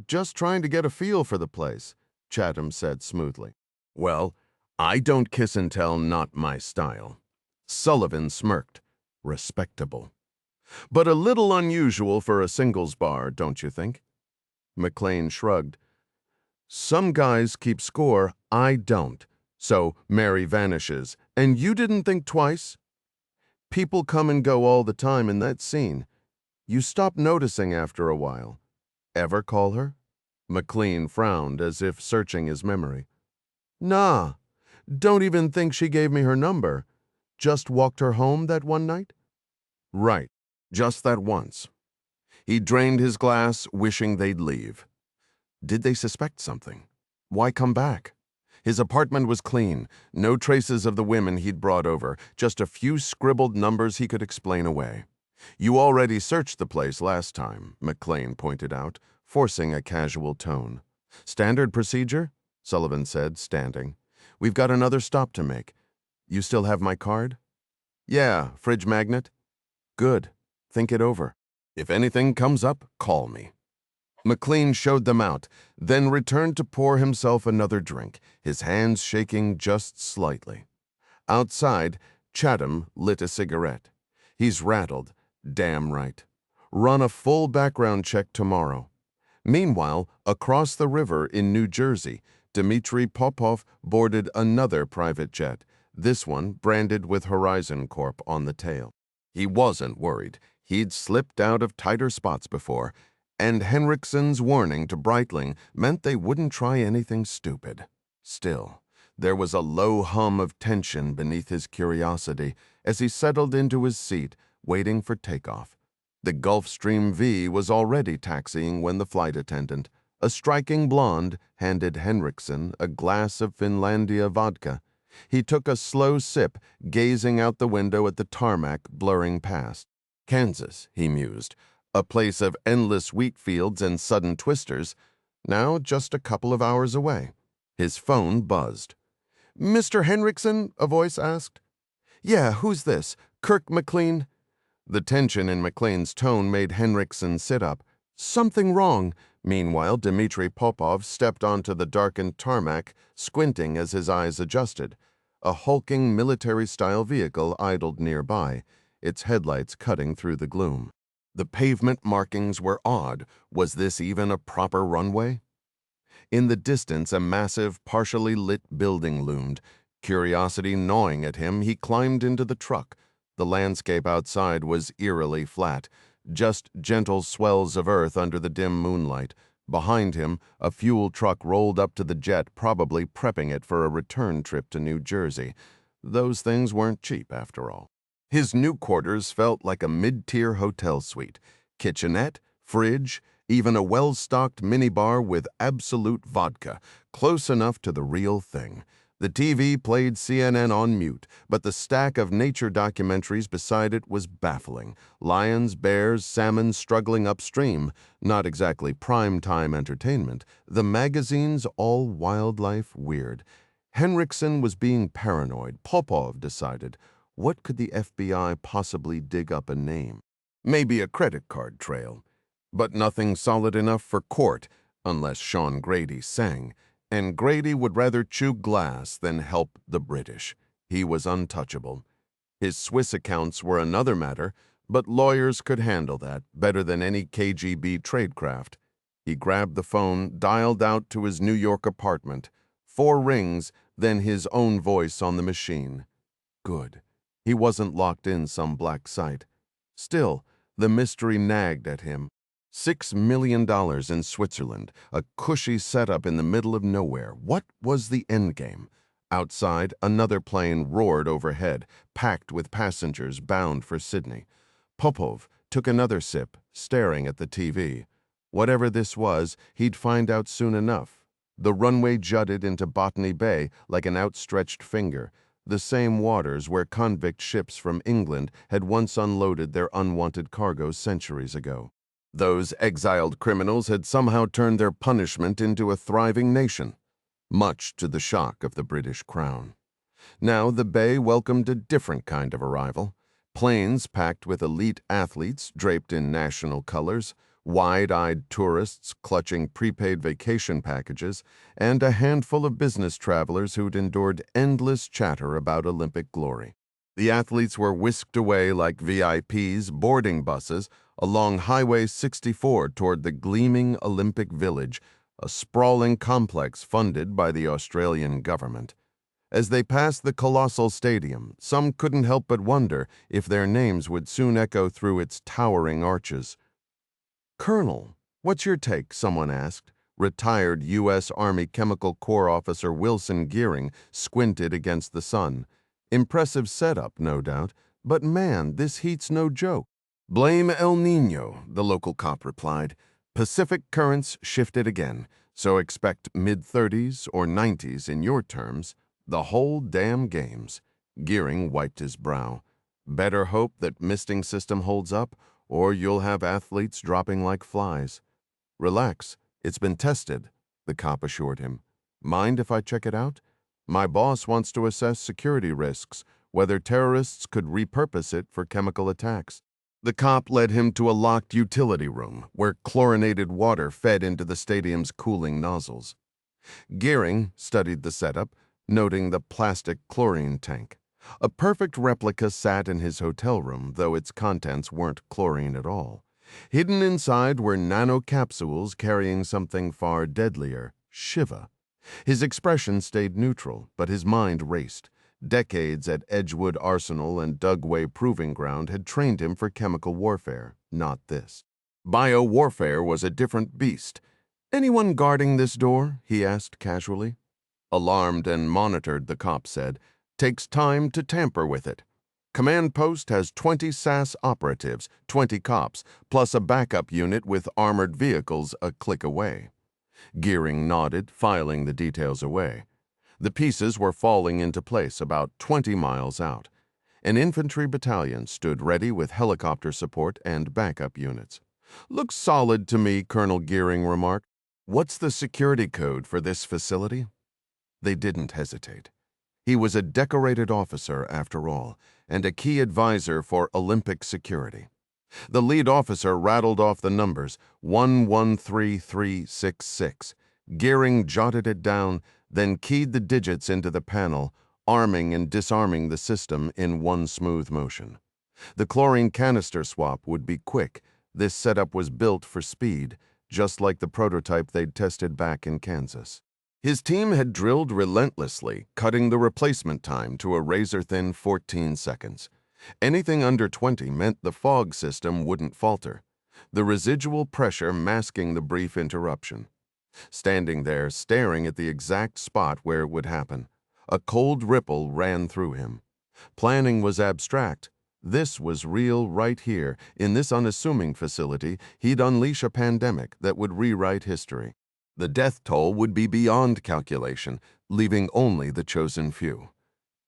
Just trying to get a feel for the place, Chatham said smoothly. Well, I don't kiss and tell, not my style. Sullivan smirked. Respectable. But a little unusual for a singles bar, don't you think? McLean shrugged. Some guys keep score, I don't. So Mary vanishes, and you didn't think twice? People come and go all the time in that scene. You stop noticing after a while. Ever call her? McLean frowned as if searching his memory. Nah, don't even think she gave me her number. Just walked her home that one night? Right, just that once. He drained his glass, wishing they'd leave. Did they suspect something? Why come back? His apartment was clean, no traces of the women he'd brought over, just a few scribbled numbers he could explain away. You already searched the place last time, McLean pointed out, forcing a casual tone. Standard procedure? Sullivan said, standing. We've got another stop to make. You still have my card? Yeah, fridge magnet. Good. Think it over. If anything comes up, call me. McLean showed them out, then returned to pour himself another drink, his hands shaking just slightly. Outside, Chatham lit a cigarette. He's rattled. Damn right. Run a full background check tomorrow. Meanwhile, across the river in New Jersey, Dmitry Popov boarded another private jet, this one branded with Horizon Corp on the tail. He wasn't worried. He'd slipped out of tighter spots before, and Henriksen's warning to Breitling meant they wouldn't try anything stupid. Still, there was a low hum of tension beneath his curiosity as he settled into his seat, waiting for takeoff. The Gulfstream V was already taxiing when the flight attendant, a striking blonde, handed Henriksen a glass of Finlandia vodka. He took a slow sip, gazing out the window at the tarmac blurring past. Kansas, he mused, a place of endless wheat fields and sudden twisters, now just a couple of hours away. His phone buzzed. "Mr. Henriksen?" a voice asked. "Yeah, who's this? Kirk McLean?" The tension in McLean's tone made Henriksen sit up. "Something wrong." Meanwhile, Dmitry Popov stepped onto the darkened tarmac, squinting as his eyes adjusted. A hulking military-style vehicle idled nearby, its headlights cutting through the gloom. The pavement markings were odd. Was this even a proper runway? In the distance, a massive, partially lit building loomed. Curiosity gnawing at him, he climbed into the truck. The landscape outside was eerily flat, just gentle swells of earth under the dim moonlight. Behind him, a fuel truck rolled up to the jet, probably prepping it for a return trip to New Jersey. Those things weren't cheap, after all. His new quarters felt like a mid-tier hotel suite. Kitchenette, fridge, even a well-stocked minibar with absolute vodka, close enough to the real thing. The TV played CNN on mute, but the stack of nature documentaries beside it was baffling. Lions, bears, salmon struggling upstream. Not exactly prime-time entertainment. The magazines all wildlife weird. Henriksen was being paranoid. Popov decided. What could the FBI possibly dig up a name? Maybe a credit card trail. But nothing solid enough for court, unless Sean Grady sang. And Grady would rather chew glass than help the British. He was untouchable. His Swiss accounts were another matter, but lawyers could handle that better than any KGB tradecraft. He grabbed the phone, dialed out to his New York apartment. 4 rings, then his own voice on the machine. Good. He wasn't locked in some black site. Still, the mystery nagged at him. $6 million in Switzerland, a cushy setup in the middle of nowhere. What was the endgame? Outside, another plane roared overhead, packed with passengers bound for Sydney. Popov took another sip, staring at the TV. Whatever this was, he'd find out soon enough. The runway jutted into Botany Bay like an outstretched finger, the same waters where convict ships from England had once unloaded their unwanted cargo centuries ago. Those exiled criminals had somehow turned their punishment into a thriving nation, much to the shock of the British Crown. Now the bay welcomed a different kind of arrival. Planes packed with elite athletes draped in national colors, wide-eyed tourists clutching prepaid vacation packages, and a handful of business travelers who'd endured endless chatter about Olympic glory. The athletes were whisked away like VIPs, boarding buses, along Highway 64 toward the gleaming Olympic Village, a sprawling complex funded by the Australian government. As they passed the colossal stadium, some couldn't help but wonder if their names would soon echo through its towering arches. "Colonel, what's your take?" someone asked. Retired U.S. Army Chemical Corps officer Wilson Gearing squinted against the sun. Impressive setup, no doubt, but man, this heat's no joke. "Blame El Nino," the local cop replied. "Pacific currents shifted again, so expect mid-30s or 90s in your terms. The whole damn games." Gearing wiped his brow. "Better hope that misting system holds up, or you'll have athletes dropping like flies." "Relax, it's been tested," the cop assured him. "Mind if I check it out? My boss wants to assess security risks, whether terrorists could repurpose it for chemical attacks." The cop led him to a locked utility room where chlorinated water fed into the stadium's cooling nozzles. Gearing studied the setup, noting the plastic chlorine tank. A perfect replica sat in his hotel room, though its contents weren't chlorine at all. Hidden inside were nanocapsules carrying something far deadlier, Shiva. His expression stayed neutral, but his mind raced. Decades at Edgewood Arsenal and Dugway Proving Ground had trained him for chemical warfare, not this. Biowarfare was a different beast. "Anyone guarding this door?" he asked casually. Alarmed and monitored, the cop said, "Takes time to tamper with it. Command post has 20 SAS operatives, 20 cops, plus a backup unit with armored vehicles a click away." Gearing nodded, filing the details away. The pieces were falling into place about 20 miles out. An infantry battalion stood ready with helicopter support and backup units. "Looks solid to me," Colonel Gearing remarked. "What's the security code for this facility?" They didn't hesitate. He was a decorated officer, after all, and a key advisor for Olympic security. The lead officer rattled off the numbers, 113366. Gearing jotted it down, then keyed the digits into the panel, arming and disarming the system in one smooth motion. The chlorine canister swap would be quick. This setup was built for speed, just like the prototype they'd tested back in Kansas. His team had drilled relentlessly, cutting the replacement time to a razor-thin 14 seconds. Anything under 20 meant the fog system wouldn't falter, the residual pressure masking the brief interruption. Standing there, staring at the exact spot where it would happen, a cold ripple ran through him. Planning was abstract. This was real right here. In this unassuming facility, he'd unleash a pandemic that would rewrite history. The death toll would be beyond calculation, leaving only the chosen few.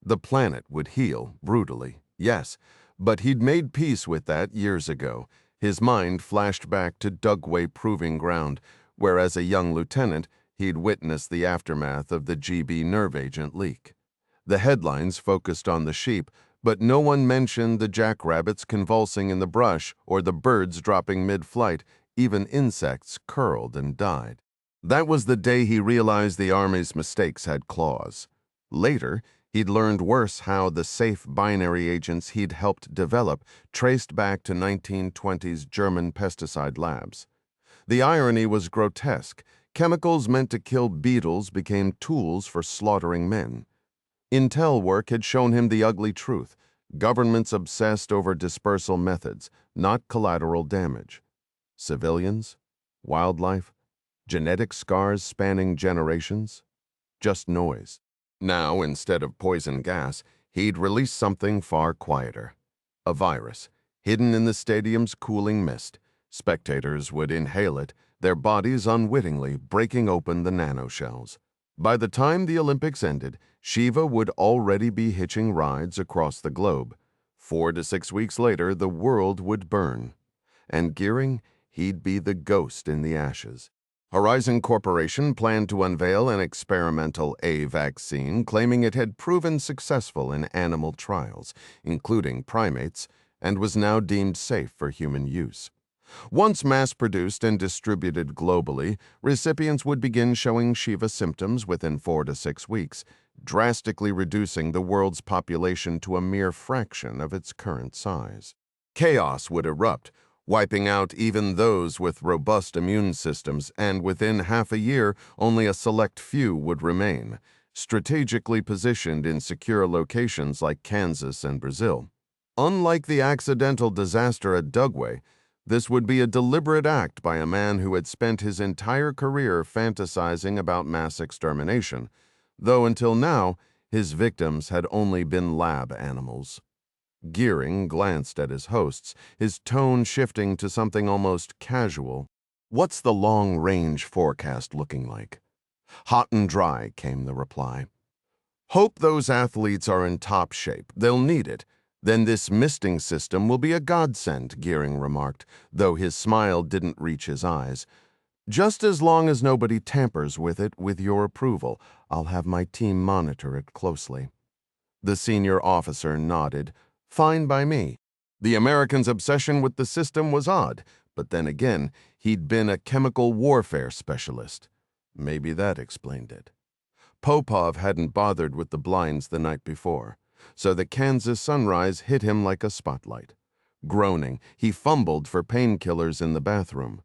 The planet would heal brutally, yes, but he'd made peace with that years ago. His mind flashed back to Dugway Proving Ground, where as a young lieutenant, he'd witnessed the aftermath of the GB nerve agent leak. The headlines focused on the sheep, but no one mentioned the jackrabbits convulsing in the brush or the birds dropping mid-flight. Even insects curled and died. That was the day he realized the Army's mistakes had claws. Later, he'd learned worse how the safe binary agents he'd helped develop traced back to 1920s German pesticide labs. The irony was grotesque. Chemicals meant to kill beetles became tools for slaughtering men. Intel work had shown him the ugly truth. Governments obsessed over dispersal methods, not collateral damage. Civilians? Wildlife? Genetic scars spanning generations? Just noise. Now, instead of poison gas, he'd release something far quieter. A virus, hidden in the stadium's cooling mist. Spectators would inhale it, their bodies unwittingly breaking open the nanoshells. By the time the Olympics ended, Shiva would already be hitching rides across the globe. 4 to 6 weeks later, the world would burn. And Gearing, he'd be the ghost in the ashes. Horizon Corporation planned to unveil an experimental A vaccine claiming it had proven successful in animal trials, including primates, and was now deemed safe for human use. Once mass-produced and distributed globally, recipients would begin showing Shiva symptoms within 4 to 6 weeks, drastically reducing the world's population to a mere fraction of its current size. Chaos would erupt, wiping out even those with robust immune systems, and within half a year, only a select few would remain, strategically positioned in secure locations like Kansas and Brazil. Unlike the accidental disaster at Dugway, this would be a deliberate act by a man who had spent his entire career fantasizing about mass extermination, though until now, his victims had only been lab animals. Gearing glanced at his hosts, his tone shifting to something almost casual. "What's the long-range forecast looking like?" "Hot and dry," came the reply. "Hope those athletes are in top shape. They'll need it. Then this misting system will be a godsend," Gearing remarked, though his smile didn't reach his eyes. "Just as long as nobody tampers with it with your approval. I'll have my team monitor it closely." The senior officer nodded. "Fine by me." The American's obsession with the system was odd, but then again, he'd been a chemical warfare specialist. Maybe that explained it. Popov hadn't bothered with the blinds the night before, so the Kansas sunrise hit him like a spotlight. Groaning, he fumbled for painkillers in the bathroom.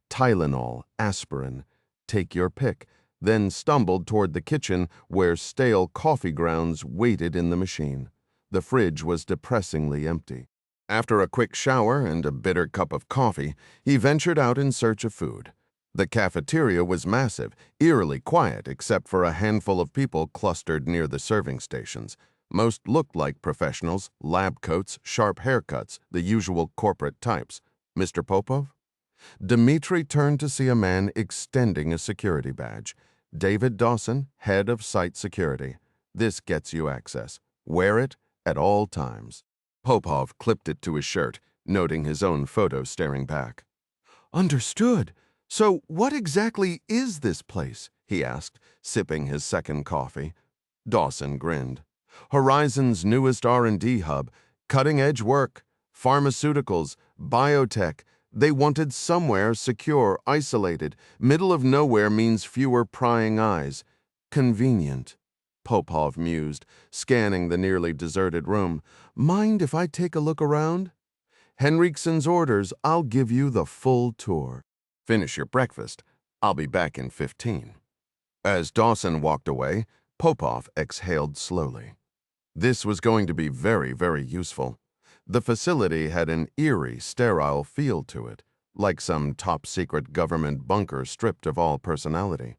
Tylenol, aspirin, take your pick, then stumbled toward the kitchen where stale coffee grounds waited in the machine. The fridge was depressingly empty. After a quick shower and a bitter cup of coffee, he ventured out in search of food. The cafeteria was massive, eerily quiet except for a handful of people clustered near the serving stations. Most looked like professionals, lab coats, sharp haircuts, the usual corporate types. Mr. Popov? Dmitri turned to see a man extending a security badge. David Dawson, head of site security. This gets you access. Wear it at all times. Popov clipped it to his shirt, noting his own photo staring back. Understood. So what exactly is this place? He asked, sipping his second coffee. Dawson grinned. Horizon's newest R&D hub, cutting-edge work, pharmaceuticals, biotech. They wanted somewhere secure, isolated. Middle of nowhere means fewer prying eyes. Convenient. Popov mused, scanning the nearly deserted room. Mind if I take a look around? Henriksen's orders, I'll give you the full tour. Finish your breakfast. I'll be back in 15. As Dawson walked away, Popov exhaled slowly. This was going to be very, very useful. The facility had an eerie, sterile feel to it, like some top-secret government bunker stripped of all personality.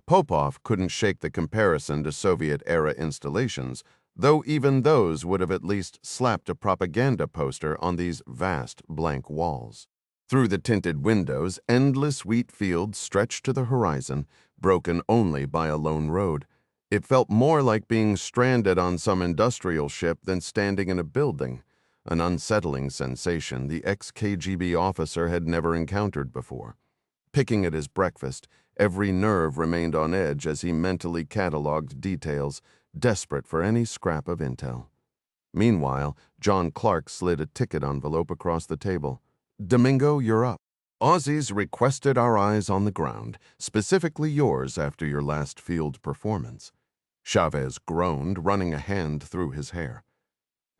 Popov couldn't shake the comparison to Soviet-era installations, though even those would have at least slapped a propaganda poster on these vast blank walls. Through the tinted windows, endless wheat fields stretched to the horizon, broken only by a lone road. It felt more like being stranded on some industrial ship than standing in a building, an unsettling sensation the ex-KGB officer had never encountered before. Picking at his breakfast, every nerve remained on edge as he mentally cataloged details, desperate for any scrap of intel. Meanwhile, John Clark slid a ticket envelope across the table. Domingo, you're up. Aussies requested our eyes on the ground, specifically yours after your last field performance. Chavez groaned, running a hand through his hair.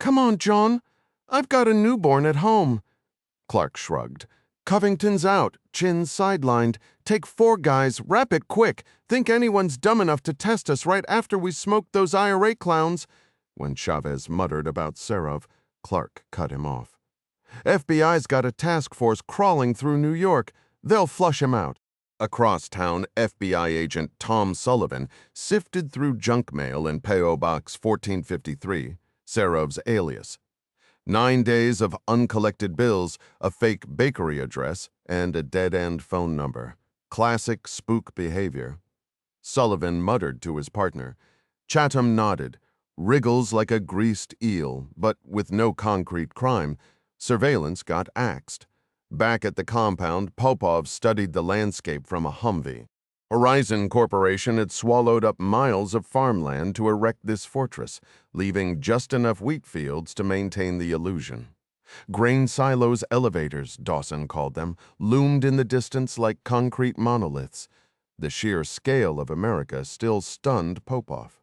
Come on, John. I've got a newborn at home. Clark shrugged. Covington's out, chin sidelined. Take 4 guys, wrap it quick. Think anyone's dumb enough to test us right after we smoked those IRA clowns? When Chavez muttered about Serov, Clark cut him off. FBI's got a task force crawling through New York. They'll flush him out. Across town, FBI agent Tom Sullivan sifted through junk mail in P.O. Box 1453, Serov's alias. 9 days of uncollected bills, a fake bakery address, and a dead-end phone number. Classic spook behavior. Sullivan muttered to his partner. Chatham nodded. Wriggles like a greased eel, but with no concrete crime. Surveillance got axed. Back at the compound, Popov studied the landscape from a Humvee. Horizon Corporation had swallowed up miles of farmland to erect this fortress, leaving just enough wheat fields to maintain the illusion. Grain silos elevators, Dawson called them, loomed in the distance like concrete monoliths. The sheer scale of America still stunned Popov.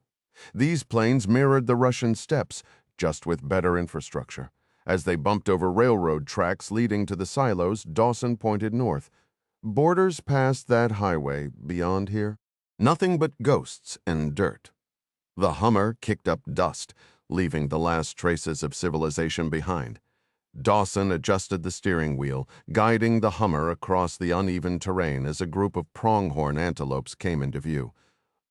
These planes mirrored the Russian steppes, just with better infrastructure. As they bumped over railroad tracks leading to the silos, Dawson pointed north. Borders past that highway, beyond here? Nothing but ghosts and dirt. The Hummer kicked up dust, leaving the last traces of civilization behind. Dawson adjusted the steering wheel, guiding the Hummer across the uneven terrain as a group of pronghorn antelopes came into view.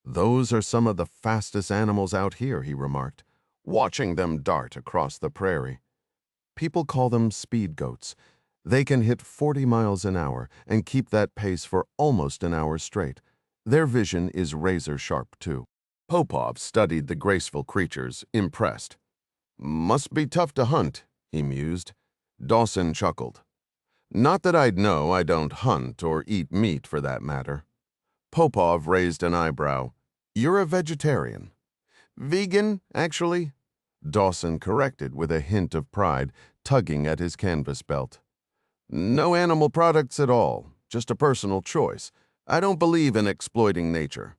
Those are some of the fastest animals out here, he remarked, watching them dart across the prairie. People call them speed goats. They can hit 40 miles an hour and keep that pace for almost an hour straight. Their vision is razor-sharp, too. Popov studied the graceful creatures, impressed. Must be tough to hunt, he mused. Dawson chuckled. Not that I'd know. I don't hunt or eat meat, for that matter. Popov raised an eyebrow. You're a vegetarian. Vegan, actually. Dawson corrected with a hint of pride, tugging at his canvas belt. No animal products at all, just a personal choice. I don't believe in exploiting nature.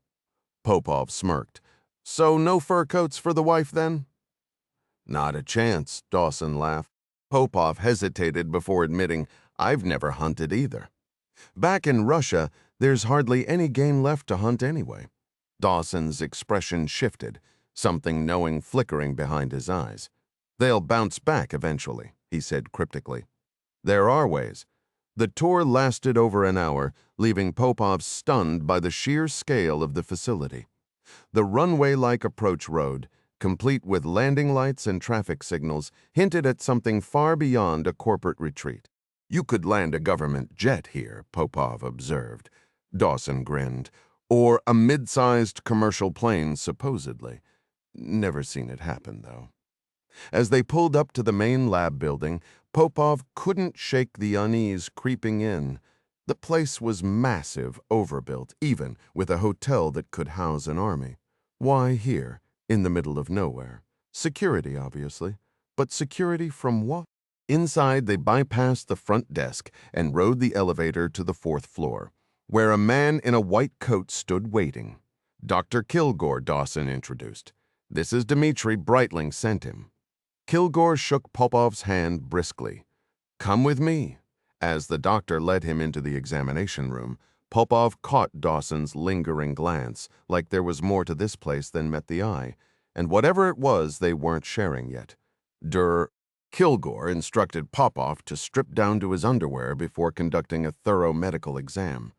Popov smirked. So no fur coats for the wife, then? Not a chance, Dawson laughed. Popov hesitated before admitting, "I've never hunted either." Back in Russia, there's hardly any game left to hunt anyway. Dawson's expression shifted, something knowing flickering behind his eyes. "They'll bounce back eventually," he said cryptically. "There are ways." The tour lasted over an hour, leaving Popov stunned by the sheer scale of the facility. The runway-like approach road, complete with landing lights and traffic signals, hinted at something far beyond a corporate retreat. "You could land a government jet here," Popov observed. Dawson grinned. "Or a mid-sized commercial plane, supposedly. Never seen it happen, though." As they pulled up to the main lab building, Popov couldn't shake the unease creeping in. The place was massive, overbuilt, even with a hotel that could house an army. Why here, in the middle of nowhere? Security, obviously. But security from what? Inside, they bypassed the front desk and rode the elevator to the 4th floor, where a man in a white coat stood waiting. "Dr. Kilgore," Dawson introduced. "This is Dmitri. Breitling sent him." Kilgore shook Popov's hand briskly. "Come with me." As the doctor led him into the examination room, Popov caught Dawson's lingering glance, like there was more to this place than met the eye, and whatever it was, they weren't sharing yet. Kilgore instructed Popov to strip down to his underwear before conducting a thorough medical exam.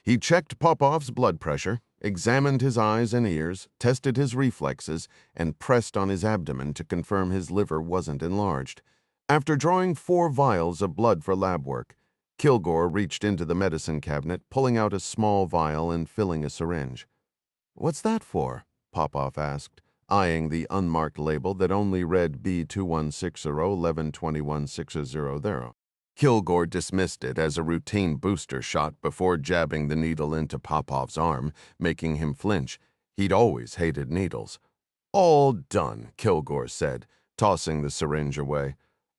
He checked Popov's blood pressure, examined his eyes and ears, tested his reflexes, and pressed on his abdomen to confirm his liver wasn't enlarged. After drawing 4 vials of blood for lab work, Kilgore reached into the medicine cabinet, pulling out a small vial and filling a syringe. "What's that for?" Popov asked, eyeing the unmarked label that only read B2160112160. Kilgore dismissed it as a routine booster shot before jabbing the needle into Popov's arm, making him flinch. He'd always hated needles. "All done," Kilgore said, tossing the syringe away.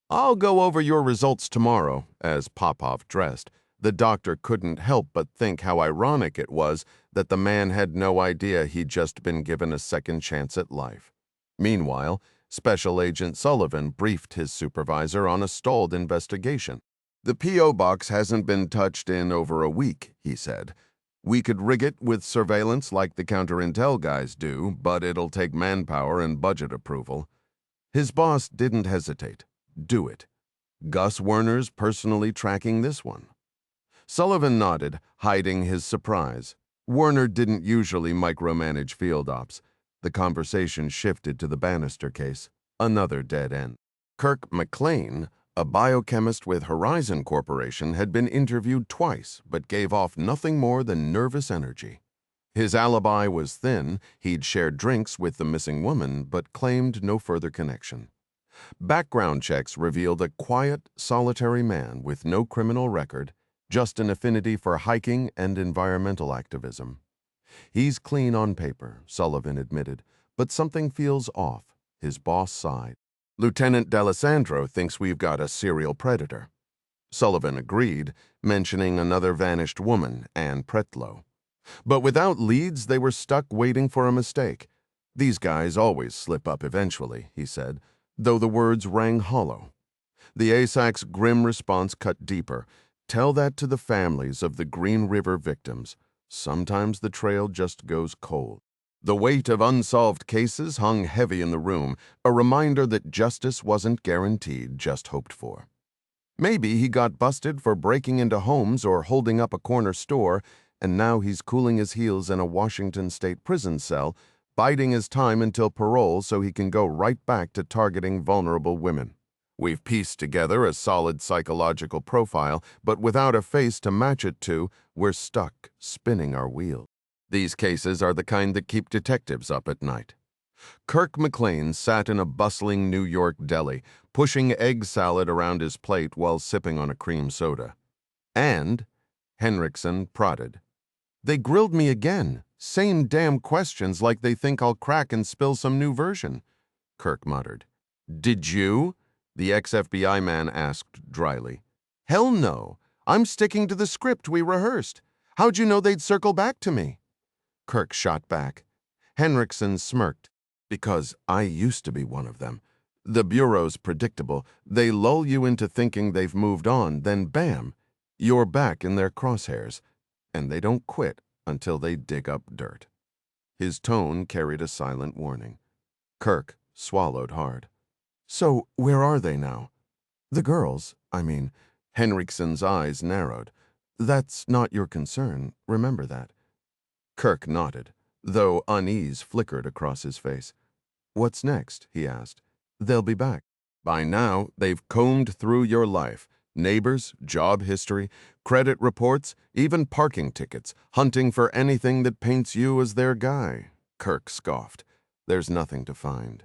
"I'll go over your results tomorrow." As Popov dressed, the doctor couldn't help but think how ironic it was that the man had no idea he'd just been given a second chance at life. Meanwhile, Special Agent Sullivan briefed his supervisor on a stalled investigation. "The P.O. box hasn't been touched in over a week," he said. "We could rig it with surveillance like the counter-intel guys do, but it'll take manpower and budget approval." His boss didn't hesitate. "Do it. Gus Werner's personally tracking this one." Sullivan nodded, hiding his surprise. Werner didn't usually micromanage field ops. The conversation shifted to the Bannister case, another dead end. Kirk McLean, a biochemist with Horizon Corporation, had been interviewed twice, but gave off nothing more than nervous energy. His alibi was thin. He'd shared drinks with the missing woman, but claimed no further connection. Background checks revealed a quiet, solitary man with no criminal record, just an affinity for hiking and environmental activism. "He's clean on paper," Sullivan admitted, "but something feels off." His boss sighed. "Lieutenant D'Alessandro thinks we've got a serial predator." Sullivan agreed, mentioning another vanished woman, Ann Pretlow. But without leads, they were stuck waiting for a mistake. "These guys always slip up eventually," he said, though the words rang hollow. The ASAC's grim response cut deeper. "Tell that to the families of the Green River victims. Sometimes the trail just goes cold." The weight of unsolved cases hung heavy in the room, a reminder that justice wasn't guaranteed, just hoped for. Maybe he got busted for breaking into homes or holding up a corner store, and now he's cooling his heels in a Washington state prison cell, biding his time until parole so he can go right back to targeting vulnerable women. We've pieced together a solid psychological profile, but without a face to match it to, we're stuck, spinning our wheels. These cases are the kind that keep detectives up at night. Kirk McLean sat in a bustling New York deli, pushing egg salad around his plate while sipping on a cream soda. "And," Henriksen prodded, "they grilled me again. Same damn questions, like they think I'll crack and spill some new version." Kirk muttered. "Did you?" the ex-FBI man asked dryly. "Hell no. I'm sticking to the script we rehearsed. How'd you know they'd circle back to me?" Kirk shot back. Henriksen smirked. "Because I used to be one of them. The Bureau's predictable. They lull you into thinking they've moved on, then bam, you're back in their crosshairs. And they don't quit until they dig up dirt. His tone carried a silent warning. Kirk swallowed hard. So where are they now? The girls, I mean. Henriksen's eyes narrowed. That's not your concern, remember that. Kirk nodded, though unease flickered across his face. What's next? He asked. They'll be back. By now, they've combed through your life. Neighbors, job history, credit reports, even parking tickets, hunting for anything that paints you as their guy. Kirk scoffed. There's nothing to find.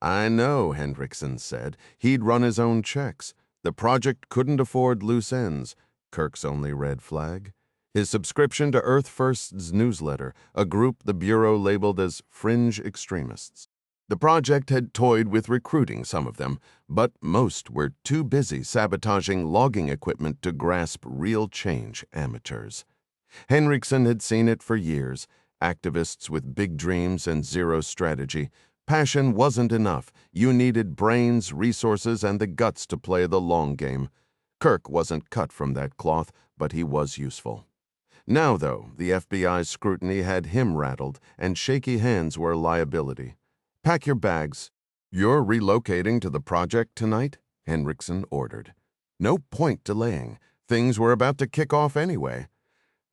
I know, Henriksen said. He'd run his own checks. The project couldn't afford loose ends. Kirk's only red flag? His subscription to Earth First's newsletter, a group the Bureau labeled as fringe extremists. The project had toyed with recruiting some of them, but most were too busy sabotaging logging equipment to grasp real change, amateurs. Henriksen had seen it for years. Activists with big dreams and zero strategy. Passion wasn't enough. You needed brains, resources, and the guts to play the long game. Kirk wasn't cut from that cloth, but he was useful. Now, though, the FBI's scrutiny had him rattled, and shaky hands were a liability. Pack your bags. You're relocating to the project tonight? Henriksen ordered. No point delaying. Things were about to kick off anyway.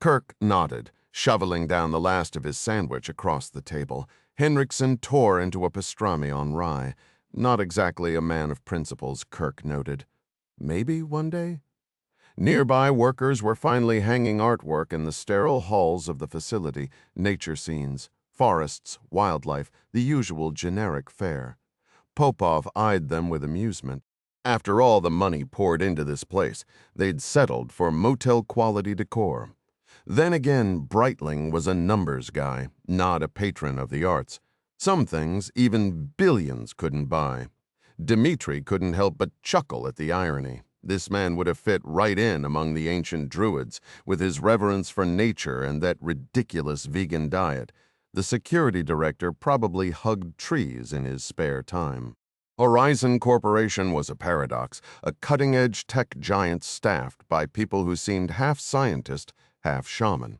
Kirk nodded, shoveling down the last of his sandwich across the table. Henriksen tore into a pastrami on rye. Not exactly a man of principles, Kirk noted. Maybe one day? Nearby workers were finally hanging artwork in the sterile halls of the facility, nature scenes, forests, wildlife, the usual generic fare. Popov eyed them with amusement. After all the money poured into this place, they'd settled for motel-quality decor. Then again, Breitling was a numbers guy, not a patron of the arts. Some things even billions couldn't buy. Dmitri couldn't help but chuckle at the irony. This man would have fit right in among the ancient druids, with his reverence for nature and that ridiculous vegan diet. The security director probably hugged trees in his spare time. Horizon Corporation was a paradox, a cutting-edge tech giant staffed by people who seemed half scientist, half shaman.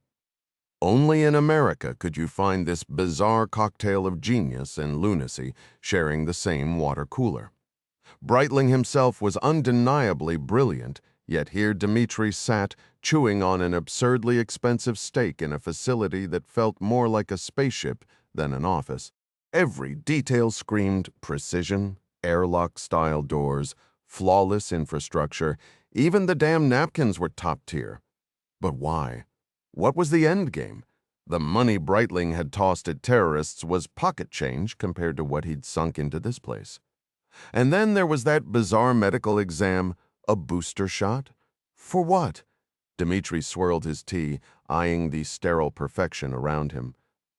Only in America could you find this bizarre cocktail of genius and lunacy sharing the same water cooler. Breitling himself was undeniably brilliant, yet here Dmitri sat, chewing on an absurdly expensive steak in a facility that felt more like a spaceship than an office. Every detail screamed precision, airlock-style doors, flawless infrastructure. Even the damn napkins were top tier. But why? What was the end game? The money Breitling had tossed at terrorists was pocket change compared to what he'd sunk into this place. And then there was that bizarre medical exam, a booster shot? For what? Dmitri swirled his tea, eyeing the sterile perfection around him.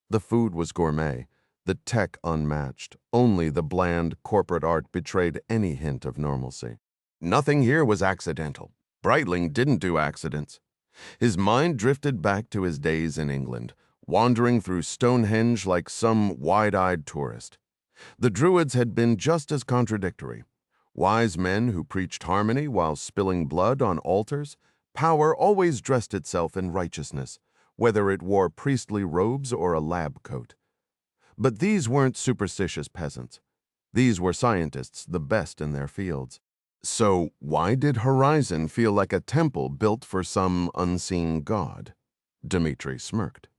The food was gourmet, the tech unmatched. Only the bland corporate art betrayed any hint of normalcy. Nothing here was accidental. Breitling didn't do accidents. His mind drifted back to his days in England, wandering through Stonehenge like some wide-eyed tourist. The Druids had been just as contradictory. Wise men who preached harmony while spilling blood on altars. Power always dressed itself in righteousness, whether it wore priestly robes or a lab coat. But these weren't superstitious peasants. These were scientists, the best in their fields. So why did Horizon feel like a temple built for some unseen god? Dmitri smirked.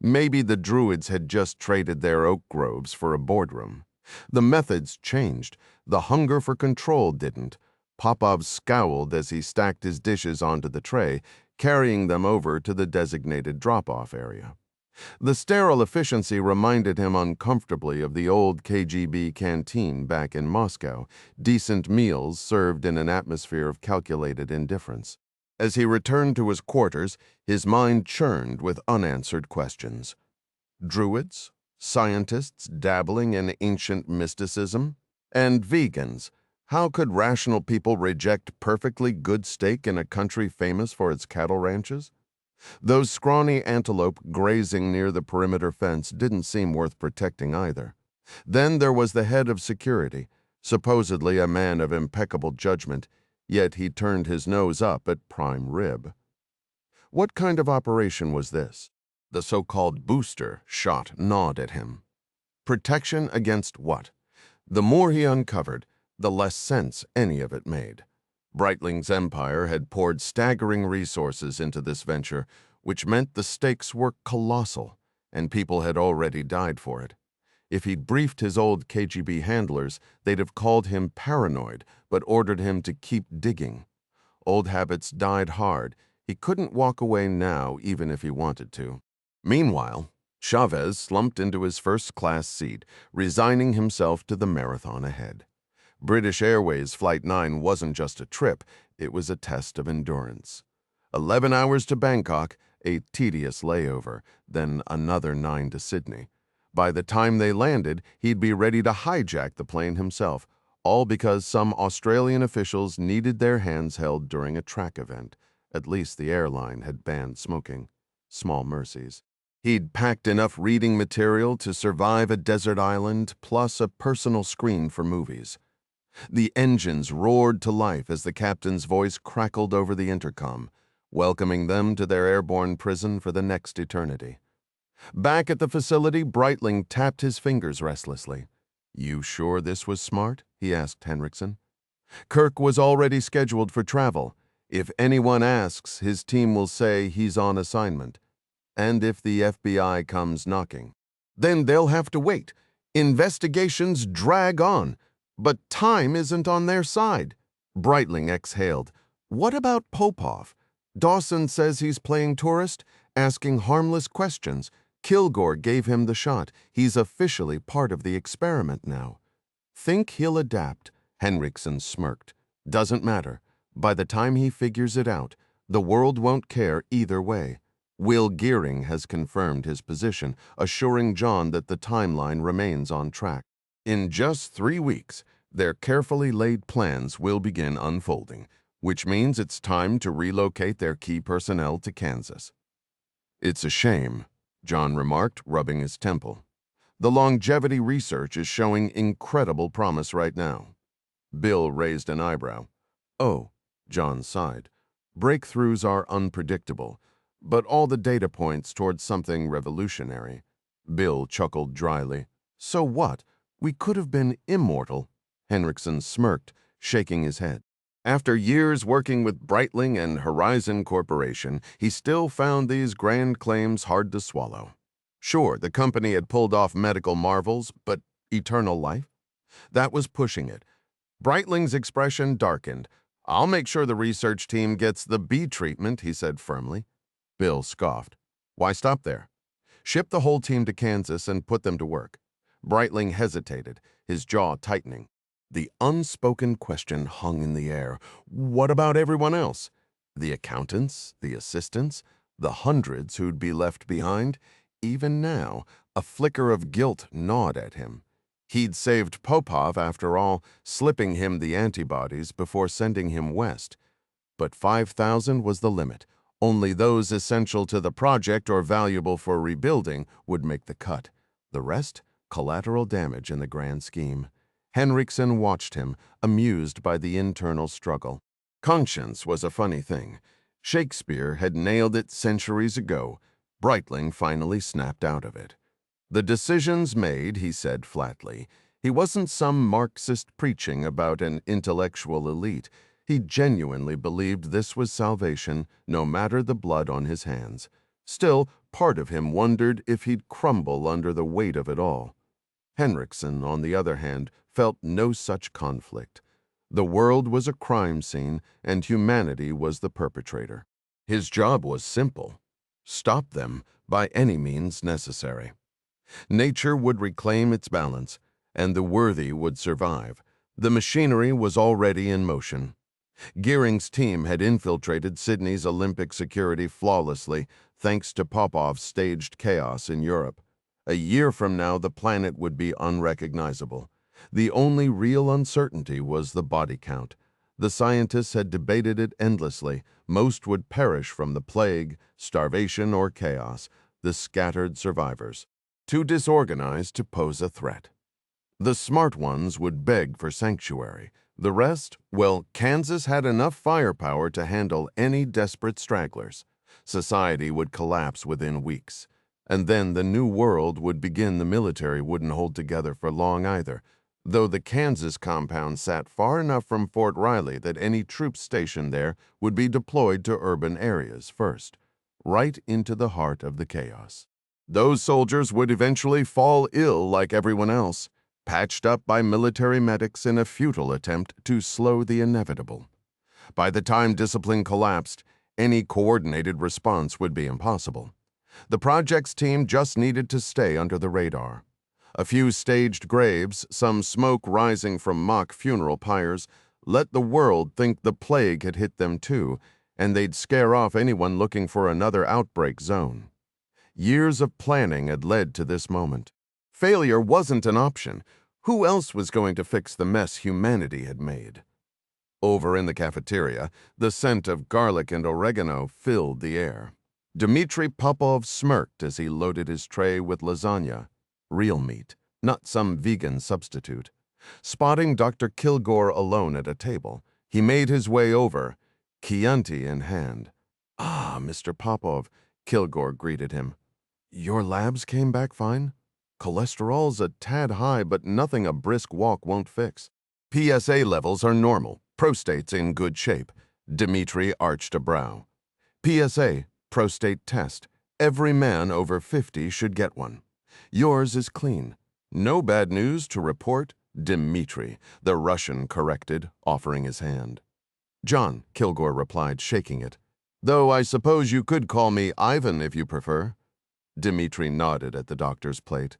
Maybe the Druids had just traded their oak groves for a boardroom. The methods changed. The hunger for control didn't. Popov scowled as he stacked his dishes onto the tray, carrying them over to the designated drop-off area. The sterile efficiency reminded him uncomfortably of the old KGB canteen back in Moscow, decent meals served in an atmosphere of calculated indifference. As he returned to his quarters, his mind churned with unanswered questions. Druids? Scientists dabbling in ancient mysticism? And vegans? How could rational people reject perfectly good steak in a country famous for its cattle ranches? Those scrawny antelope grazing near the perimeter fence didn't seem worth protecting either. Then there was the head of security, Supposedly a man of impeccable judgment, yet he turned his nose up at prime rib. What kind of operation was this? The so-called booster shot gnawed at him. Protection against what? The more he uncovered, the less sense any of it made. Breitling's empire had poured staggering resources into this venture, which meant the stakes were colossal, and people had already died for it. If he'd briefed his old KGB handlers, they'd have called him paranoid, but ordered him to keep digging. Old habits died hard. He couldn't walk away now, even if he wanted to. Meanwhile, Chavez slumped into his first-class seat, resigning himself to the marathon ahead. British Airways Flight 9 wasn't just a trip, it was a test of endurance. 11 hours to Bangkok, a tedious layover, then another 9 to Sydney. By the time they landed, he'd be ready to hijack the plane himself, all because some Australian officials needed their hands held during a track event. At least the airline had banned smoking. Small mercies. He'd packed enough reading material to survive a desert island, plus a personal screen for movies. The engines roared to life as the captain's voice crackled over the intercom, welcoming them to their airborne prison for the next eternity. Back at the facility, Breitling tapped his fingers restlessly. "You sure this was smart?" he asked Henriksen. Kirk was already scheduled for travel. If anyone asks, his team will say he's on assignment. And if the FBI comes knocking, then they'll have to wait. Investigations drag on, but time isn't on their side. Breitling exhaled. What about Popov? Dawson says he's playing tourist, asking harmless questions. Kilgore gave him the shot. He's officially part of the experiment now. Think he'll adapt? Henriksen smirked. Doesn't matter. By the time he figures it out, the world won't care either way. Will Gearing has confirmed his position, assuring John that the timeline remains on track. In just 3 weeks, their carefully laid plans will begin unfolding, which means it's time to relocate their key personnel to Kansas. It's a shame, John remarked, rubbing his temple. The longevity research is showing incredible promise right now. Bill raised an eyebrow. Oh, John sighed. Breakthroughs are unpredictable, but all the data points towards something revolutionary. Bill chuckled dryly. So what? We could have been immortal. Henriksen smirked, shaking his head. After years working with Breitling and Horizon Corporation, he still found these grand claims hard to swallow. Sure, the company had pulled off medical marvels, but eternal life? That was pushing it. Breitling's expression darkened. I'll make sure the research team gets the B treatment, he said firmly. Bill scoffed. Why stop there? Ship the whole team to Kansas and put them to work. Breitling hesitated, his jaw tightening. The unspoken question hung in the air. What about everyone else? The accountants, the assistants, the hundreds who'd be left behind? Even now, a flicker of guilt gnawed at him. He'd saved Popov, after all, slipping him the antibodies before sending him west. But 5,000 was the limit. Only those essential to the project or valuable for rebuilding would make the cut. The rest, collateral damage in the grand scheme. Henriksen watched him, amused by the internal struggle. Conscience was a funny thing. Shakespeare had nailed it centuries ago. Breitling finally snapped out of it. The decisions made, he said flatly. He wasn't some Marxist preaching about an intellectual elite. He genuinely believed this was salvation, no matter the blood on his hands. Still, part of him wondered if he'd crumble under the weight of it all. Henriksen, on the other hand, felt no such conflict. The world was a crime scene, and humanity was the perpetrator. His job was simple. Stop them by any means necessary. Nature would reclaim its balance, and the worthy would survive. The machinery was already in motion. Gearing's team had infiltrated Sydney's Olympic security flawlessly, thanks to Popov's staged chaos in Europe. A year from now, the planet would be unrecognizable. The only real uncertainty was the body count. The scientists had debated it endlessly. Most would perish from the plague, starvation, or chaos, the scattered survivors. Too disorganized to pose a threat. The smart ones would beg for sanctuary. The rest, well, Kansas had enough firepower to handle any desperate stragglers. Society would collapse within weeks. And then the new world would begin. The military wouldn't hold together for long either, though the Kansas compound sat far enough from Fort Riley that any troops stationed there would be deployed to urban areas first, right into the heart of the chaos. Those soldiers would eventually fall ill like everyone else, patched up by military medics in a futile attempt to slow the inevitable. By the time discipline collapsed, any coordinated response would be impossible. The project's team just needed to stay under the radar. A few staged graves, some smoke rising from mock funeral pyres, let the world think the plague had hit them too, and they'd scare off anyone looking for another outbreak zone. Years of planning had led to this moment. Failure wasn't an option. Who else was going to fix the mess humanity had made? Over in the cafeteria, the scent of garlic and oregano filled the air. Dmitri Popov smirked as he loaded his tray with lasagna, real meat, not some vegan substitute. Spotting Dr. Kilgore alone at a table, he made his way over, Chianti in hand. "Ah, Mr. Popov," Kilgore greeted him. "Your labs came back fine? Cholesterol's a tad high, but nothing a brisk walk won't fix. PSA levels are normal, prostate's in good shape." Dmitri arched a brow. "PSA, prostate test. Every man over 50 should get one. Yours is clean. No bad news to report, Dmitri," the Russian corrected, offering his hand. "John," Kilgore replied, shaking it. "Though I suppose you could call me Ivan if you prefer." Dmitri nodded at the doctor's plate.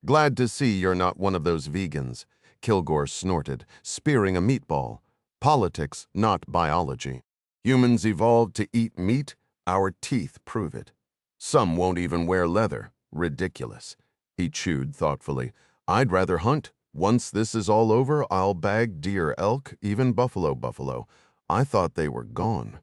"Glad to see you're not one of those vegans," Kilgore snorted, spearing a meatball. "Politics, not biology. Humans evolved to eat meat. Our teeth prove it. Some won't even wear leather. Ridiculous." He chewed thoughtfully. "I'd rather hunt. Once this is all over, I'll bag deer, elk, even buffalo. I thought they were gone."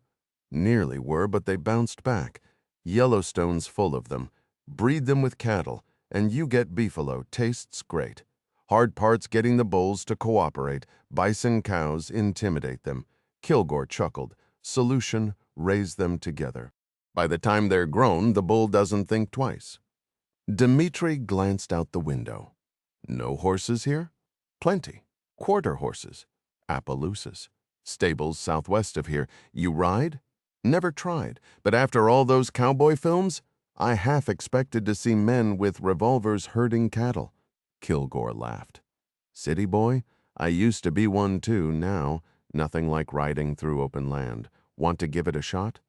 "Nearly were, but they bounced back. Yellowstone's full of them. Breed them with cattle, and you get beefalo. Tastes great. Hard part's getting the bulls to cooperate. Bison cows intimidate them." Kilgore chuckled. "Solution, raise them together. By the time they're grown, the bull doesn't think twice." Dmitri glanced out the window. "No horses here?" "Plenty. Quarter horses. Appaloosas. Stables southwest of here. You ride?" "Never tried, but after all those cowboy films, I half expected to see men with revolvers herding cattle." Kilgore laughed. "City boy? I used to be one too. Now, nothing like riding through open land. Want to give it a shot?"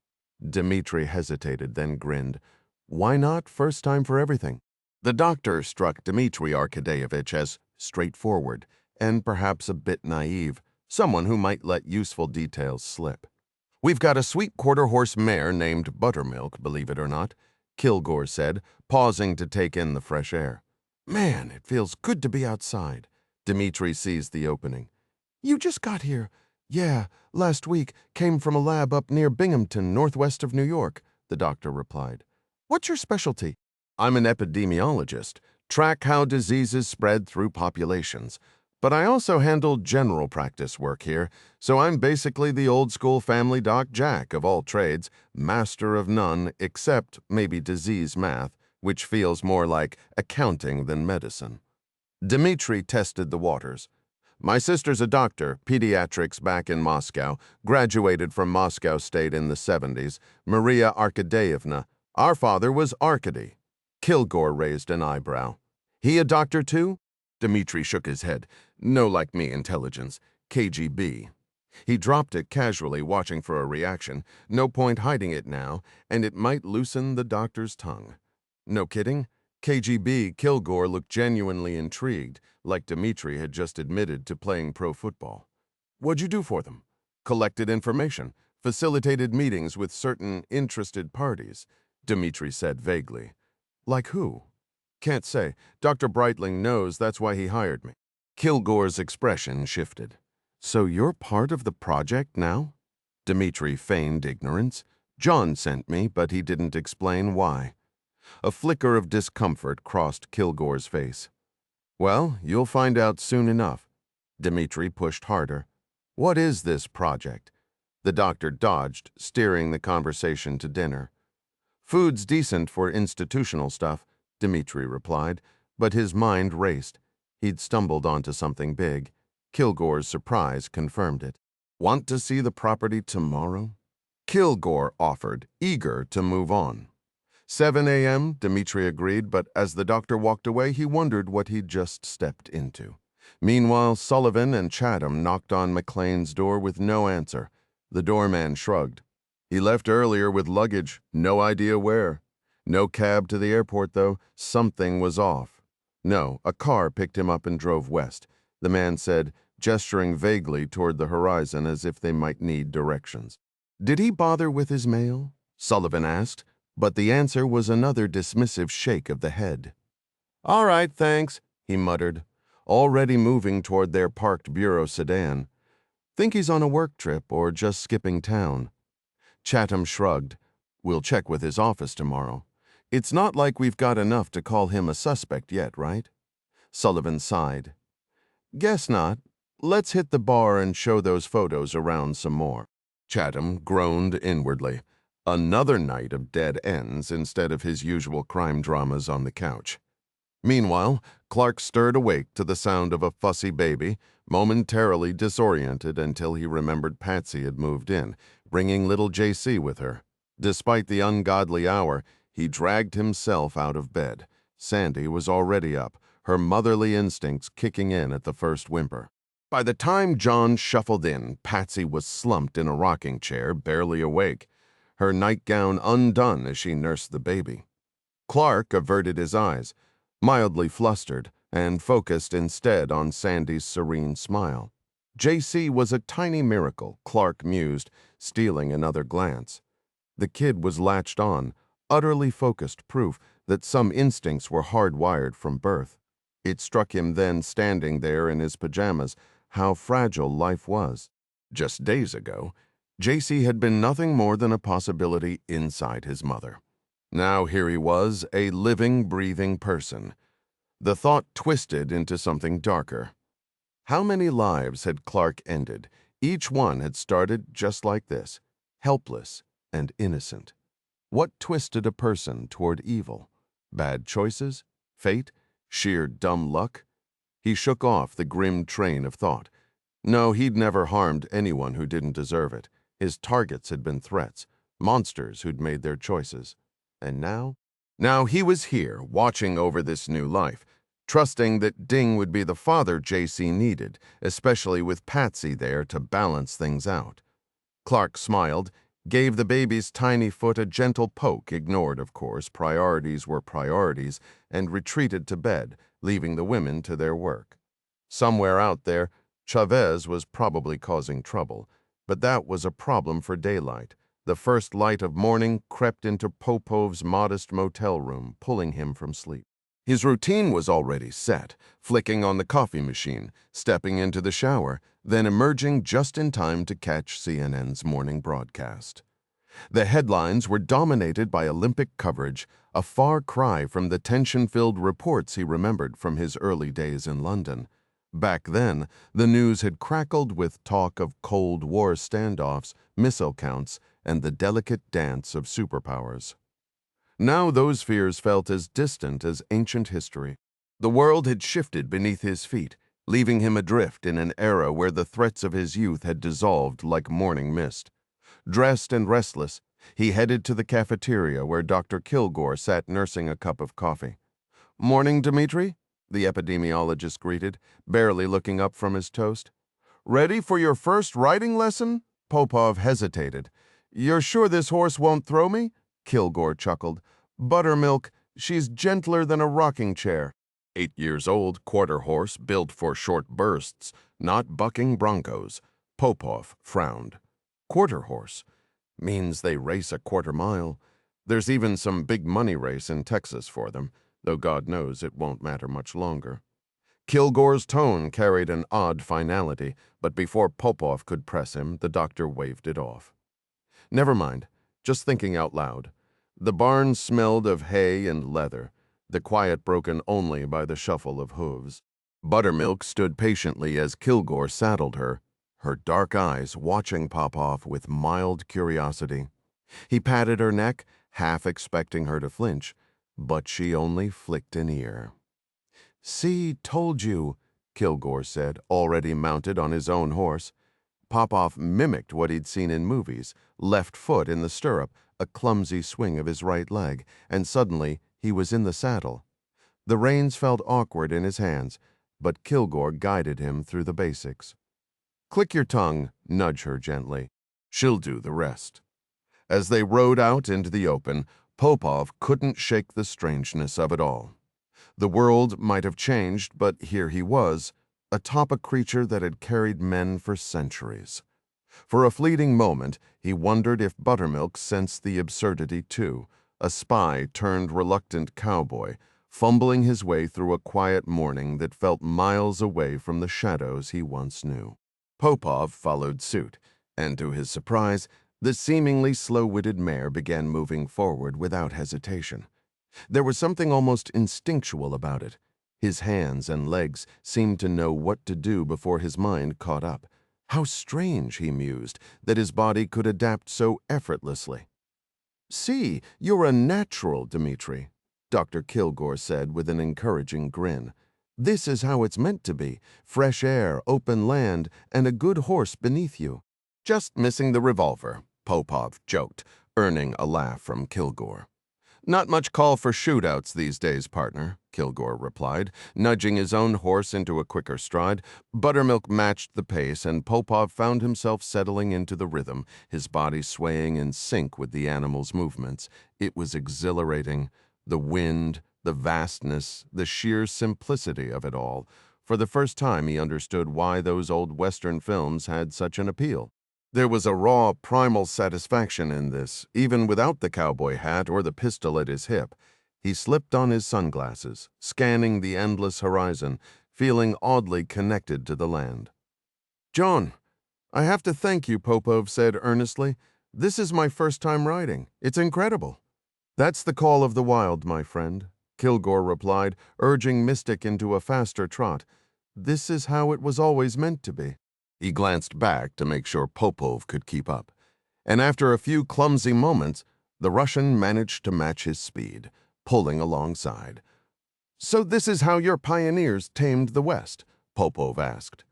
Dmitri hesitated, then grinned. "Why not? First time for everything." The doctor struck Dmitri Arkadeyevich as straightforward and perhaps a bit naive, someone who might let useful details slip. "We've got a sweet quarter-horse mare named Buttermilk, believe it or not," Kilgore said, pausing to take in the fresh air. "Man, it feels good to be outside." Dmitri seized the opening. "You just got here." "Yeah, last week. Came from a lab up near Binghamton, northwest of New York," the doctor replied. "What's your specialty?" "I'm an epidemiologist. Track how diseases spread through populations. But I also handle general practice work here, so I'm basically the old-school family doc Jack of all trades, master of none except maybe disease math, which feels more like accounting than medicine." Dmitri tested the waters. "My sister's a doctor, pediatrics back in Moscow, graduated from Moscow State in the 70s, Maria Arkadeyevna. Our father was Arkady." Kilgore raised an eyebrow. "He a doctor too?" Dmitri shook his head. "No like me intelligence. KGB." He dropped it casually, watching for a reaction. No point hiding it now, and it might loosen the doctor's tongue. "No kidding?" KGB. Kilgore looked genuinely intrigued, like Dmitri had just admitted to playing pro football. "What'd you do for them?" "Collected information, facilitated meetings with certain interested parties," Dmitri said vaguely. "Like who?" "Can't say. Dr. Breitling knows, that's why he hired me." Kilgore's expression shifted. "So you're part of the project now?" Dmitri feigned ignorance. "John sent me, but he didn't explain why." A flicker of discomfort crossed Kilgore's face. Well, you'll find out soon enough. Dmitri pushed harder. What is this project? The doctor dodged, steering the conversation to dinner. Food's decent for institutional stuff, Dmitri replied, but his mind raced. He'd stumbled onto something big. Kilgore's surprise confirmed it. Want to see the property tomorrow? Kilgore offered, eager to move on. 7 a.m., Dmitri agreed, but as the doctor walked away, he wondered what he'd just stepped into. Meanwhile, Sullivan and Chatham knocked on McLean's door with no answer. The doorman shrugged. He left earlier with luggage, no idea where. No cab to the airport, though. Something was off. No, a car picked him up and drove west, the man said, gesturing vaguely toward the horizon as if they might need directions. Did he bother with his mail? Sullivan asked, but the answer was another dismissive shake of the head. All right, thanks, he muttered, already moving toward their parked bureau sedan. Think he's on a work trip or just skipping town. Chatham shrugged. We'll check with his office tomorrow. It's not like we've got enough to call him a suspect yet, right? Sullivan sighed. Guess not. Let's hit the bar and show those photos around some more. Chatham groaned inwardly. Another night of dead ends instead of his usual crime dramas on the couch. Meanwhile, Clark stirred awake to the sound of a fussy baby, momentarily disoriented until he remembered Patsy had moved in, bringing little JC with her. Despite the ungodly hour, he dragged himself out of bed. Sandy was already up, her motherly instincts kicking in at the first whimper. By the time John shuffled in, Patsy was slumped in a rocking chair, barely awake, her nightgown undone as she nursed the baby. Clark averted his eyes, mildly flustered, and focused instead on Sandy's serene smile. JC was a tiny miracle, Clark mused, stealing another glance. The kid was latched on, utterly focused proof that some instincts were hardwired from birth. It struck him then, standing there in his pajamas, how fragile life was. Just days ago, JC had been nothing more than a possibility inside his mother. Now here he was, a living, breathing person. The thought twisted into something darker. How many lives had Clark ended? Each one had started just like this, helpless and innocent. What twisted a person toward evil? Bad choices? Fate? Sheer dumb luck? He shook off the grim train of thought. No, he'd never harmed anyone who didn't deserve it. His targets had been threats, monsters who'd made their choices. And now? Now he was here, watching over this new life, trusting that Ding would be the father JC needed, especially with Patsy there to balance things out. Clark smiled, gave the baby's tiny foot a gentle poke, ignored, of course, priorities were priorities, and retreated to bed, leaving the women to their work. Somewhere out there, Chavez was probably causing trouble, but that was a problem for daylight. The first light of morning crept into Popov's modest motel room, pulling him from sleep. His routine was already set, flicking on the coffee machine, stepping into the shower, then emerging just in time to catch CNN's morning broadcast. The headlines were dominated by Olympic coverage, a far cry from the tension-filled reports he remembered from his early days in London. Back then, the news had crackled with talk of Cold War standoffs, missile counts, and the delicate dance of superpowers. Now those fears felt as distant as ancient history. The world had shifted beneath his feet, leaving him adrift in an era where the threats of his youth had dissolved like morning mist. Dressed and restless, he headed to the cafeteria where Dr. Kilgore sat nursing a cup of coffee. "Morning, Dmitri," the epidemiologist greeted, barely looking up from his toast. "Ready for your first writing lesson?" Popov hesitated. "You're sure this horse won't throw me?" Kilgore chuckled. "Buttermilk, she's gentler than a rocking chair." 8 years old, quarter horse, built for short bursts, not bucking broncos. Popov frowned. Quarter horse? Means they race a quarter mile. There's even some big money race in Texas for them, though God knows it won't matter much longer. Kilgore's tone carried an odd finality, but before Popov could press him, the doctor waved it off. Never mind, just thinking out loud. The barn smelled of hay and leather, the quiet broken only by the shuffle of hooves. Buttermilk stood patiently as Kilgore saddled her, her dark eyes watching Popoff with mild curiosity. He patted her neck, half expecting her to flinch, but she only flicked an ear. "See, told you," Kilgore said, already mounted on his own horse. Popoff mimicked what he'd seen in movies, left foot in the stirrup, a clumsy swing of his right leg, and suddenly he was in the saddle. The reins felt awkward in his hands, but Kilgore guided him through the basics. "Click your tongue," nudge her gently. "She'll do the rest." As they rode out into the open, Popoff couldn't shake the strangeness of it all. The world might have changed, but here he was, atop a creature that had carried men for centuries. For a fleeting moment, he wondered if Buttermilk sensed the absurdity too, a spy turned reluctant cowboy, fumbling his way through a quiet morning that felt miles away from the shadows he once knew. Popoff followed suit, and to his surprise, the seemingly slow-witted mare began moving forward without hesitation. There was something almost instinctual about it. His hands and legs seemed to know what to do before his mind caught up. How strange, he mused, that his body could adapt so effortlessly. "See, you're a natural, Dmitri," Dr. Kilgore said with an encouraging grin. "This is how it's meant to be. Fresh air, open land, and a good horse beneath you." "Just missing the revolver," Popoff joked, earning a laugh from Kilgore. "Not much call for shootouts these days, partner," Kilgore replied, nudging his own horse into a quicker stride. Buttermilk matched the pace, and Popoff found himself settling into the rhythm, his body swaying in sync with the animal's movements. It was exhilarating. The wind, the vastness, the sheer simplicity of it all. For the first time he understood why those old Western films had such an appeal. There was a raw, primal satisfaction in this, even without the cowboy hat or the pistol at his hip. He slipped on his sunglasses, scanning the endless horizon, feeling oddly connected to the land. "John, I have to thank you," Popov said earnestly. "This is my first time riding. It's incredible." "That's the call of the wild, my friend," Kilgore replied, urging Mystic into a faster trot. "This is how it was always meant to be." He glanced back to make sure Popov could keep up. And after a few clumsy moments, the Russian managed to match his speed, pulling alongside. "So this is how your pioneers tamed the West?" Popov asked.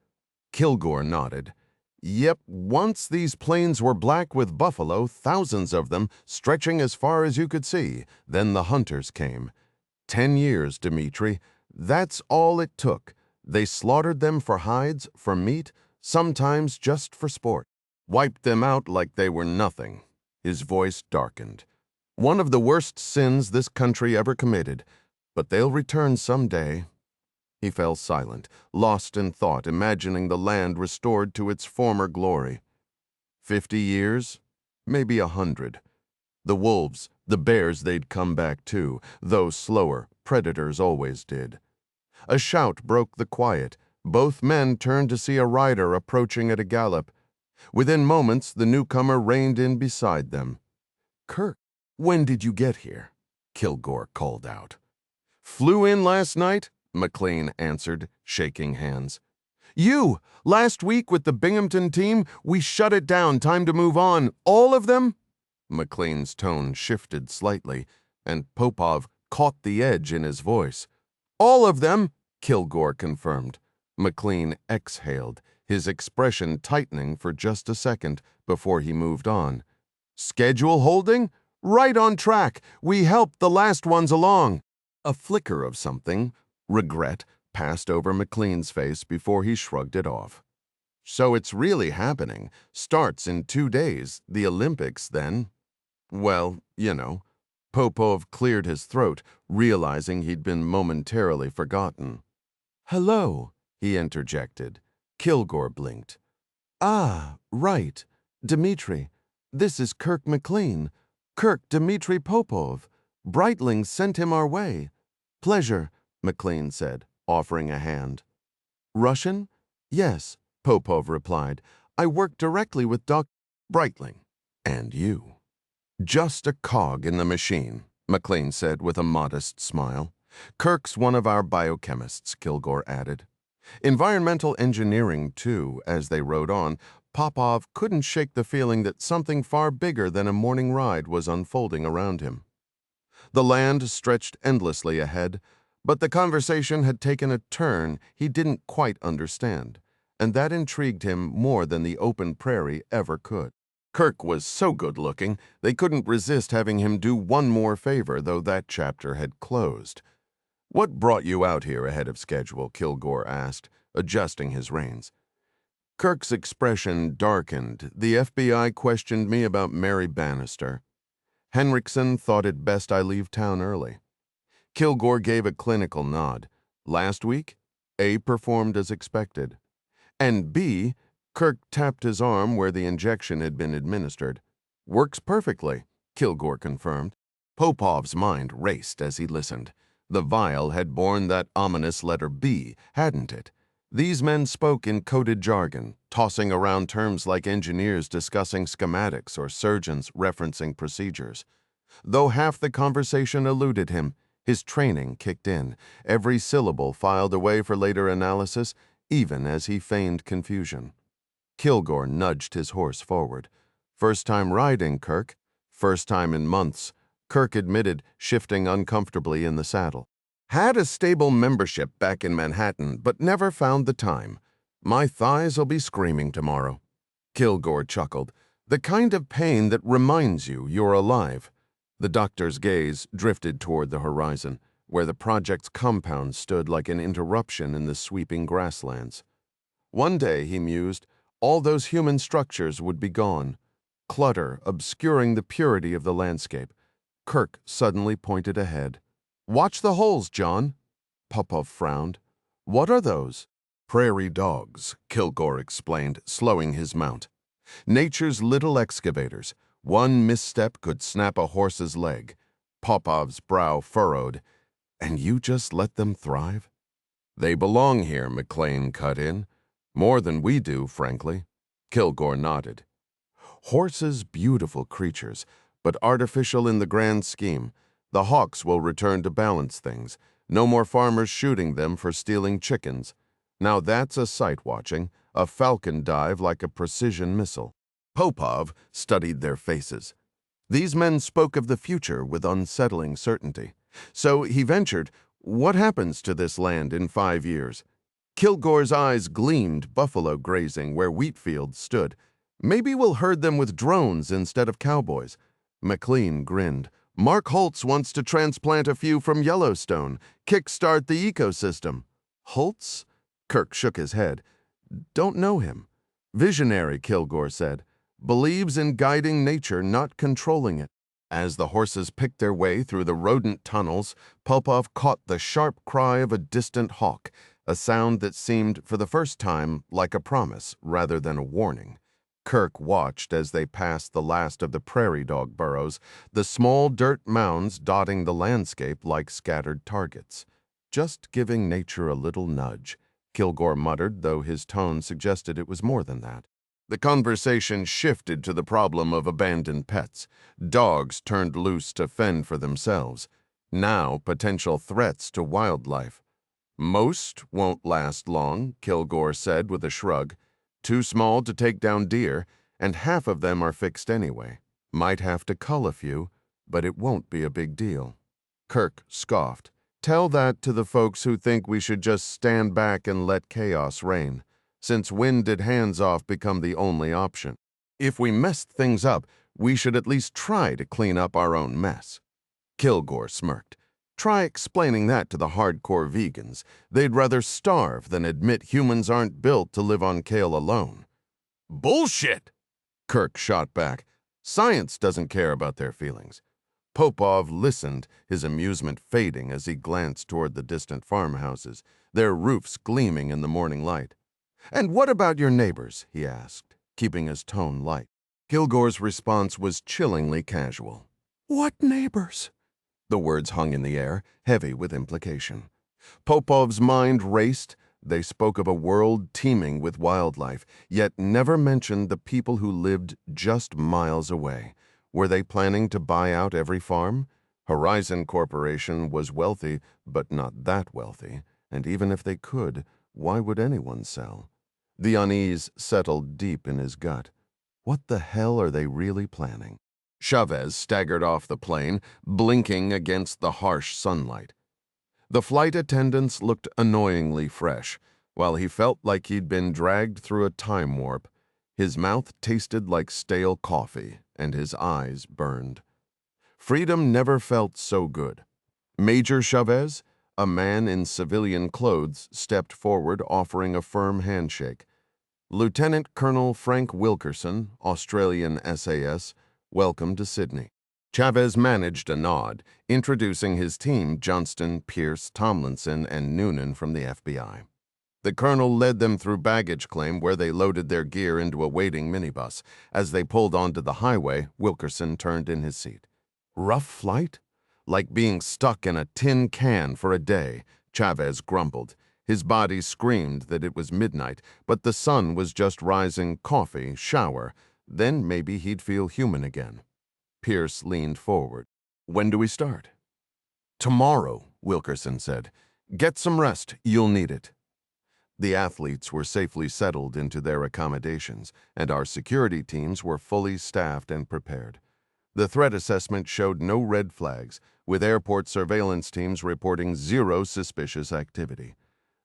Kilgore nodded. "Yep, once these plains were black with buffalo, thousands of them, stretching as far as you could see. Then the hunters came. 10 years, Dmitri. That's all it took. They slaughtered them for hides, for meat, sometimes just for sport. Wiped them out like they were nothing." His voice darkened. "One of the worst sins this country ever committed, but they'll return someday." He fell silent, lost in thought, imagining the land restored to its former glory. 50 years? Maybe 100. The wolves, the bears, they'd come back too, though slower. Predators always did. A shout broke the quiet. Both men turned to see a rider approaching at a gallop. Within moments, the newcomer reined in beside them. "Kirk, when did you get here?" Kilgore called out. "Flew in last night," McLean answered, shaking hands. "You! Last week with the Binghamton team, we shut it down. Time to move on. All of them?" McLean's tone shifted slightly, and Popov caught the edge in his voice. "All of them," Kilgore confirmed. McLean exhaled, his expression tightening for just a second before he moved on. "Schedule holding? Right on track. We helped the last ones along." A flicker of something, regret, passed over McLean's face before he shrugged it off. "So it's really happening. Starts in 2 days. The Olympics, then?" "Well, you know." Popov cleared his throat, realizing he'd been momentarily forgotten. "Hello," he interjected. Kilgore blinked. "Ah, right. Dmitri. This is Kirk McLean. Kirk Dmitri Popov. Breitling sent him our way." "Pleasure," McLean said, offering a hand. "Russian?" "Yes," Popov replied. "I work directly with Dr. Breitling." "And you." "Just a cog in the machine," McLean said with a modest smile. "Kirk's one of our biochemists," Kilgore added. Environmental engineering, too, as they rode on, Popov couldn't shake the feeling that something far bigger than a morning ride was unfolding around him. The land stretched endlessly ahead, but the conversation had taken a turn he didn't quite understand, and that intrigued him more than the open prairie ever could. Kirk was so good-looking, they couldn't resist having him do one more favor, though that chapter had closed. "What brought you out here ahead of schedule?" Kilgore asked, adjusting his reins. Kirk's expression darkened. "The FBI questioned me about Mary Bannister. Henriksen thought it best I leave town early." Kilgore gave a clinical nod. "Last week, A performed as expected. And B," Kirk tapped his arm where the injection had been administered. "Works perfectly," Kilgore confirmed. Popov's mind raced as he listened. The vial had borne that ominous letter B, hadn't it? These men spoke in coded jargon, tossing around terms like engineers discussing schematics or surgeons referencing procedures. Though half the conversation eluded him, his training kicked in, every syllable filed away for later analysis, even as he feigned confusion. Kilgore nudged his horse forward. "First time riding, Kirk?" "First time in months," Kirk admitted, shifting uncomfortably in the saddle. "Had a stable membership back in Manhattan, but never found the time. My thighs'll be screaming tomorrow." Kilgore chuckled. "The kind of pain that reminds you you're alive." The doctor's gaze drifted toward the horizon, where the project's compound stood like an interruption in the sweeping grasslands. One day, he mused, all those human structures would be gone, clutter obscuring the purity of the landscape. Kirk suddenly pointed ahead. "Watch the holes, John." Popov frowned. "What are those?" "Prairie dogs," Kilgore explained, slowing his mount. "Nature's little excavators. One misstep could snap a horse's leg." Popov's brow furrowed. "And you just let them thrive?" "They belong here," McLean cut in. "More than we do, frankly." Kilgore nodded. "Horses, beautiful creatures, but artificial in the grand scheme. The hawks will return to balance things. No more farmers shooting them for stealing chickens. Now that's a sight watching, a falcon dive like a precision missile." Popov studied their faces. These men spoke of the future with unsettling certainty. So he ventured, "What happens to this land in 5 years?" Kilgore's eyes gleamed, buffalo grazing where wheat fields stood. "Maybe we'll herd them with drones instead of cowboys." McLean grinned. "Mark Holtz wants to transplant a few from Yellowstone, kickstart the ecosystem." "Holtz?" Kirk shook his head. "Don't know him." "Visionary," Kilgore said. "Believes in guiding nature, not controlling it." As the horses picked their way through the rodent tunnels, Popov caught the sharp cry of a distant hawk, a sound that seemed, for the first time, like a promise rather than a warning. Kirk watched as they passed the last of the prairie dog burrows, the small dirt mounds dotting the landscape like scattered targets. "Just giving nature a little nudge," Kilgore muttered, though his tone suggested it was more than that. The conversation shifted to the problem of abandoned pets. Dogs turned loose to fend for themselves. Now potential threats to wildlife. "Most won't last long," Kilgore said with a shrug. "Too small to take down deer, and half of them are fixed anyway. Might have to cull a few, but it won't be a big deal." Kirk scoffed. "Tell that to the folks who think we should just stand back and let chaos reign. Since when did hands-off become the only option? If we messed things up, we should at least try to clean up our own mess." Kilgore smirked. "Try explaining that to the hardcore vegans. They'd rather starve than admit humans aren't built to live on kale alone." "Bullshit!" Kirk shot back. "Science doesn't care about their feelings." Popov listened, his amusement fading as he glanced toward the distant farmhouses, their roofs gleaming in the morning light. "And what about your neighbors?" he asked, keeping his tone light. Kilgore's response was chillingly casual. "What neighbors?" The words hung in the air, heavy with implication. Popov's mind raced. They spoke of a world teeming with wildlife, yet never mentioned the people who lived just miles away. Were they planning to buy out every farm? Horizon Corporation was wealthy, but not that wealthy, and even if they could, Why would anyone sell? The unease settled deep in his gut. What the hell are they really planning? Chavez staggered off the plane, blinking against the harsh sunlight. The flight attendants looked annoyingly fresh, while he felt like he'd been dragged through a time warp. His mouth tasted like stale coffee, and his eyes burned. Freedom never felt so good. Major Chavez, a man in civilian clothes, stepped forward, offering a firm handshake. Lieutenant Colonel Frank Wilkerson, Australian SAS, welcome to Sydney. Chavez managed a nod, introducing his team, Johnston, Pierce, Tomlinson, and Noonan from the FBI. The colonel led them through baggage claim where they loaded their gear into a waiting minibus. As they pulled onto the highway, Wilkerson turned in his seat. Rough flight? Like being stuck in a tin can for a day, Chavez grumbled. His body screamed that it was midnight, but the sun was just rising. Coffee, shower, then maybe he'd feel human again. Pierce leaned forward. When do we start? Tomorrow, Wilkerson said. Get some rest, you'll need it. The athletes were safely settled into their accommodations, and our security teams were fully staffed and prepared. The threat assessment showed no red flags, with airport surveillance teams reporting zero suspicious activity.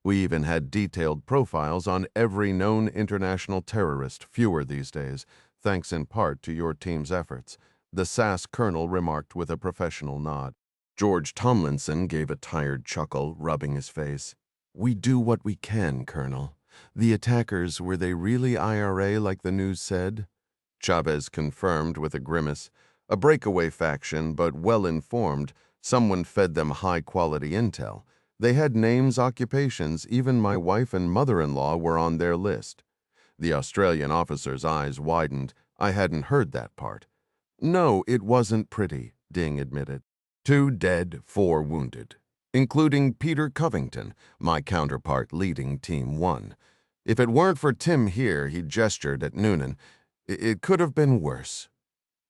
We even had detailed profiles on every known international terrorist, fewer these days, thanks in part to your team's efforts, the SAS colonel remarked with a professional nod. George Tomlinson gave a tired chuckle, rubbing his face. We do what we can, Colonel. The attackers, were they really IRA like the news said? Chavez confirmed with a grimace. A breakaway faction, but well-informed. Someone fed them high-quality intel. They had names, occupations, even my wife and mother-in-law were on their list. The Australian officer's eyes widened. I hadn't heard that part. No, it wasn't pretty, Ding admitted. 2 dead, 4 wounded, including Peter Covington, my counterpart leading Team 1. If it weren't for Tim here, he gestured at Noonan, it could have been worse.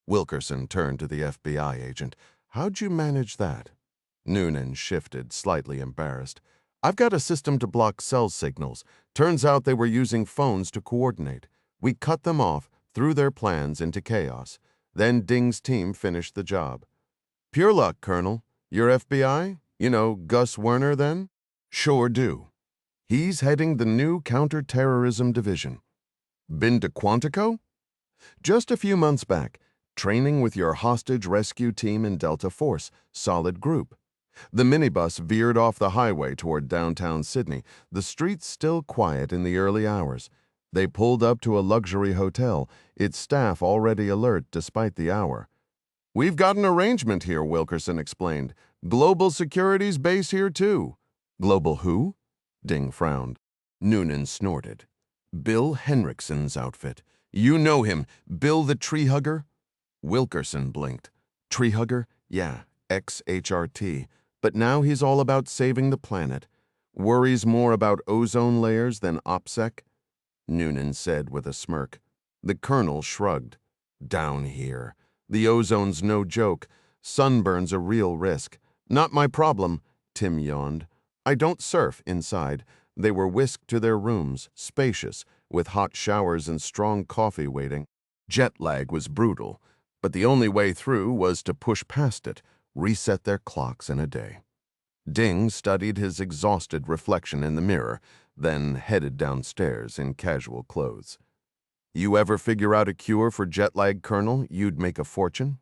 Wilkerson turned to the FBI agent. How'd you manage that? Noonan shifted, slightly embarrassed. I've got a system to block cell signals. Turns out they were using phones to coordinate. We cut them off, threw their plans into chaos. Then Ding's team finished the job. Pure luck, Colonel. Your FBI? You know, Gus Werner, then? Sure do. He's heading the new counter-terrorism division. Been to Quantico? Just a few months back. Training with your hostage rescue team in Delta Force. Solid group. The minibus veered off the highway toward downtown Sydney, the streets still quiet in the early hours. They pulled up to a luxury hotel, its staff already alert despite the hour. We've got an arrangement here, Wilkerson explained. Global Security's base here, too. Global who? Ding frowned. Noonan snorted. Bill Henrikson's outfit. You know him, Bill the Tree Hugger? Wilkerson blinked. Tree Hugger? Yeah, ex-HRT. But now he's all about saving the planet. Worries more about ozone layers than OPSEC? Noonan said with a smirk. The colonel shrugged. Down here. The ozone's no joke. Sunburn's a real risk. Not my problem, Tim yawned. I don't surf inside. They were whisked to their rooms, spacious, with hot showers and strong coffee waiting. Jet lag was brutal, but the only way through was to push past it, reset their clocks in a day. Ding studied his exhausted reflection in the mirror, then headed downstairs in casual clothes. You ever figure out a cure for jet lag, Colonel? You'd make a fortune?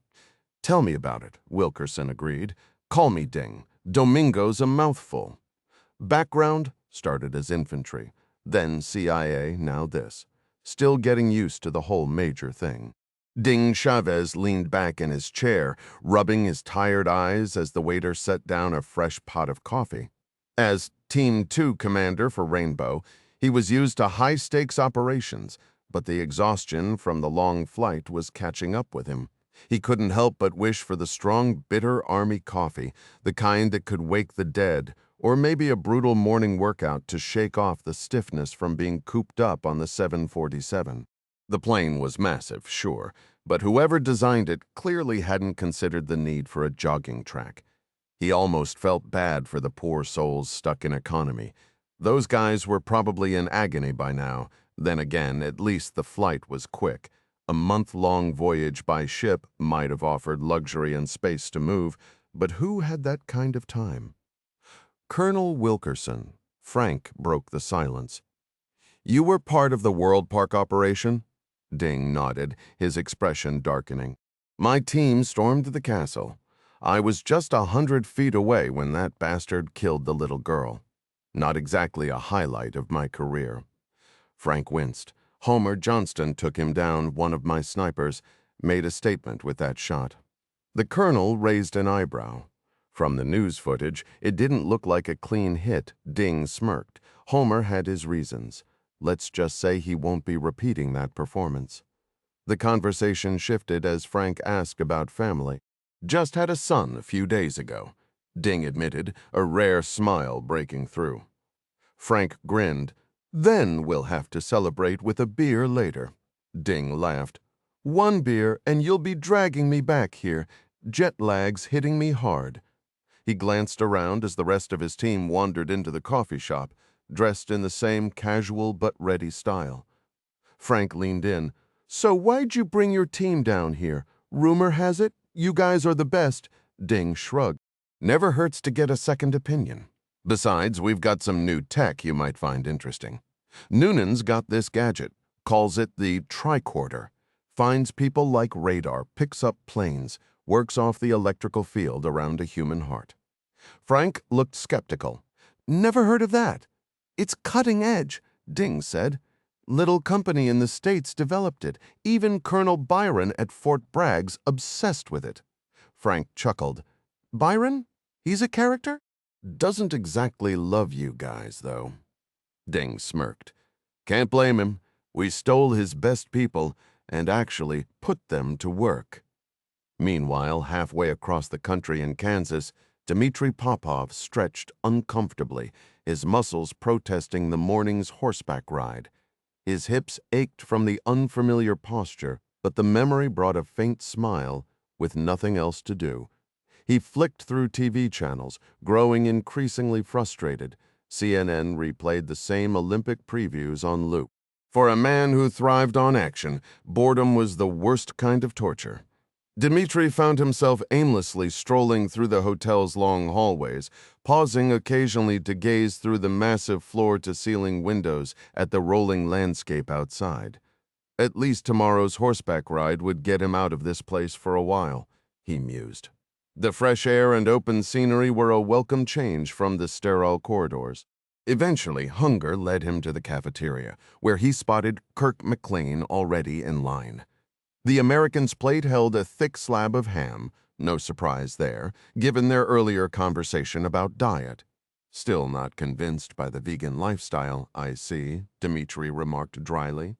Tell me about it, Wilkerson agreed. Call me Ding. Domingo's a mouthful. Background, started as infantry, then CIA, now this. Still getting used to the whole major thing. Ding Chavez leaned back in his chair, rubbing his tired eyes as the waiter set down a fresh pot of coffee. As Team 2 commander for Rainbow, he was used to high-stakes operations, but the exhaustion from the long flight was catching up with him. He couldn't help but wish for the strong, bitter army coffee, the kind that could wake the dead, or maybe a brutal morning workout to shake off the stiffness from being cooped up on the 747. The plane was massive, sure, but whoever designed it clearly hadn't considered the need for a jogging track. He almost felt bad for the poor souls stuck in economy. Those guys were probably in agony by now. Then again, at least the flight was quick. A month-long voyage by ship might have offered luxury and space to move, but who had that kind of time? Colonel Wilkerson. Frank broke the silence. You were part of the World Park operation? Ding nodded, his expression darkening. My team stormed the castle. I was just 100 feet away when that bastard killed the little girl. Not exactly a highlight of my career. Frank winced. Homer Johnston took him down, one of my snipers, made a statement with that shot. The colonel raised an eyebrow. From the news footage, it didn't look like a clean hit. Ding smirked. Homer had his reasons. Let's just say he won't be repeating that performance. The conversation shifted as Frank asked about family. Just had a son a few days ago, Ding admitted, a rare smile breaking through. Frank grinned. Then we'll have to celebrate with a beer later. Ding laughed. One beer and you'll be dragging me back here. Jet lag's hitting me hard. He glanced around as the rest of his team wandered into the coffee shop, dressed in the same casual but ready style. Frank leaned in. So why'd you bring your team down here? Rumor has it, you guys are the best. Ding shrugged. Never hurts to get a second opinion. Besides, we've got some new tech you might find interesting. Noonan's got this gadget, calls it the tricorder. Finds people like radar, picks up planes, works off the electrical field around a human heart. Frank looked skeptical. Never heard of that. It's cutting edge, Ding said. Little company in the States developed it. Even Colonel Byron at Fort Bragg's obsessed with it. Frank chuckled. Byron? He's a character? Doesn't exactly love you guys, though. Ding smirked. Can't blame him. We stole his best people and actually put them to work. Meanwhile, halfway across the country in Kansas, Dmitri Popov stretched uncomfortably, his muscles protesting the morning's horseback ride. His hips ached from the unfamiliar posture, but the memory brought a faint smile with nothing else to do. He flicked through TV channels, growing increasingly frustrated. CNN replayed the same Olympic previews on loop. For a man who thrived on action, boredom was the worst kind of torture. Dmitri found himself aimlessly strolling through the hotel's long hallways, pausing occasionally to gaze through the massive floor-to-ceiling windows at the rolling landscape outside. At least tomorrow's horseback ride would get him out of this place for a while, he mused. The fresh air and open scenery were a welcome change from the sterile corridors. Eventually, hunger led him to the cafeteria, where he spotted Kirk McLean already in line. The American's plate held a thick slab of ham, no surprise there, given their earlier conversation about diet. Still not convinced by the vegan lifestyle, I see, Dmitri remarked dryly.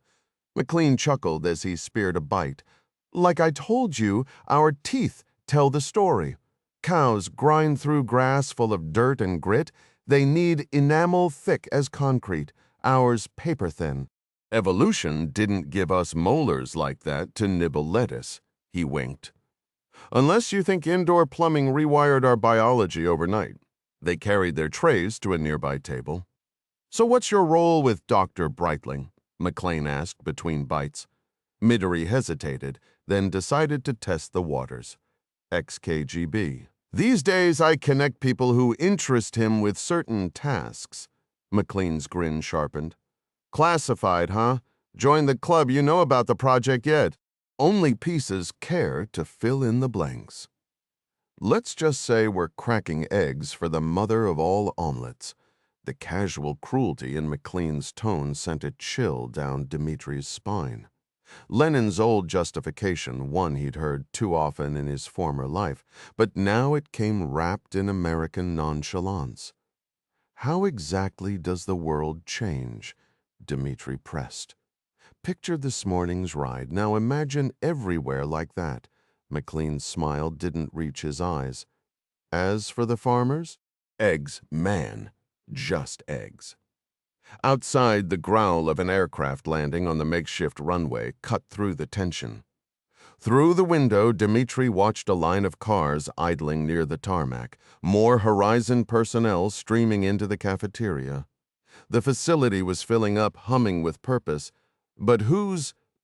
McLean chuckled as he speared a bite. Like I told you, our teeth tell the story. Cows grind through grass full of dirt and grit. They need enamel thick as concrete, ours paper thin. Evolution didn't give us molars like that to nibble lettuce, he winked. Unless you think indoor plumbing rewired our biology overnight. They carried their trays to a nearby table. So what's your role with Dr. Breitling? McLean asked between bites. Midori hesitated, then decided to test the waters. Ex-KGB. These days I connect people who interest him with certain tasks. McLean's grin sharpened. Classified, huh? Join the club, you know about the project yet. Only pieces care to fill in the blanks. Let's just say we're cracking eggs for the mother of all omelets. The casual cruelty in McLean's tone sent a chill down Dmitri's spine. Lenin's old justification, one he'd heard too often in his former life, but now it came wrapped in American nonchalance. How exactly does the world change? Dmitri pressed. Picture this morning's ride. Now imagine everywhere like that. McLean's smile didn't reach his eyes. As for the farmers? Eggs, man. Just eggs. Outside, the growl of an aircraft landing on the makeshift runway cut through the tension. Through the window, Dmitri watched a line of cars idling near the tarmac, more Horizon personnel streaming into the cafeteria. The facility was filling up, humming with purpose, but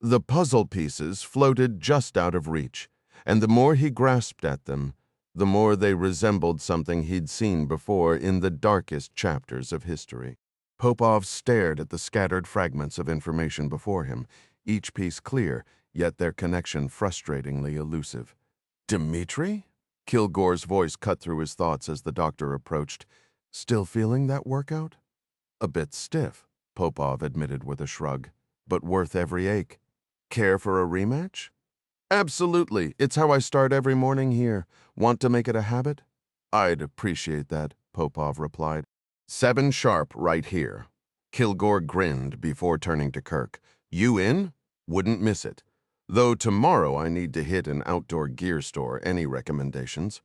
the puzzle pieces floated just out of reach, and the more he grasped at them, the more they resembled something he'd seen before in the darkest chapters of history. Popov stared at the scattered fragments of information before him, each piece clear, yet their connection frustratingly elusive. Dmitri? Kilgore's voice cut through his thoughts as the doctor approached. Still feeling that workout? A bit stiff, Popov admitted with a shrug, but worth every ache. Care for a rematch? Absolutely. It's how I start every morning here. Want to make it a habit? I'd appreciate that, Popov replied. 7 sharp right here. Kilgore grinned before turning to Kirk. You in? Wouldn't miss it. Though tomorrow I need to hit an outdoor gear store. Any recommendations?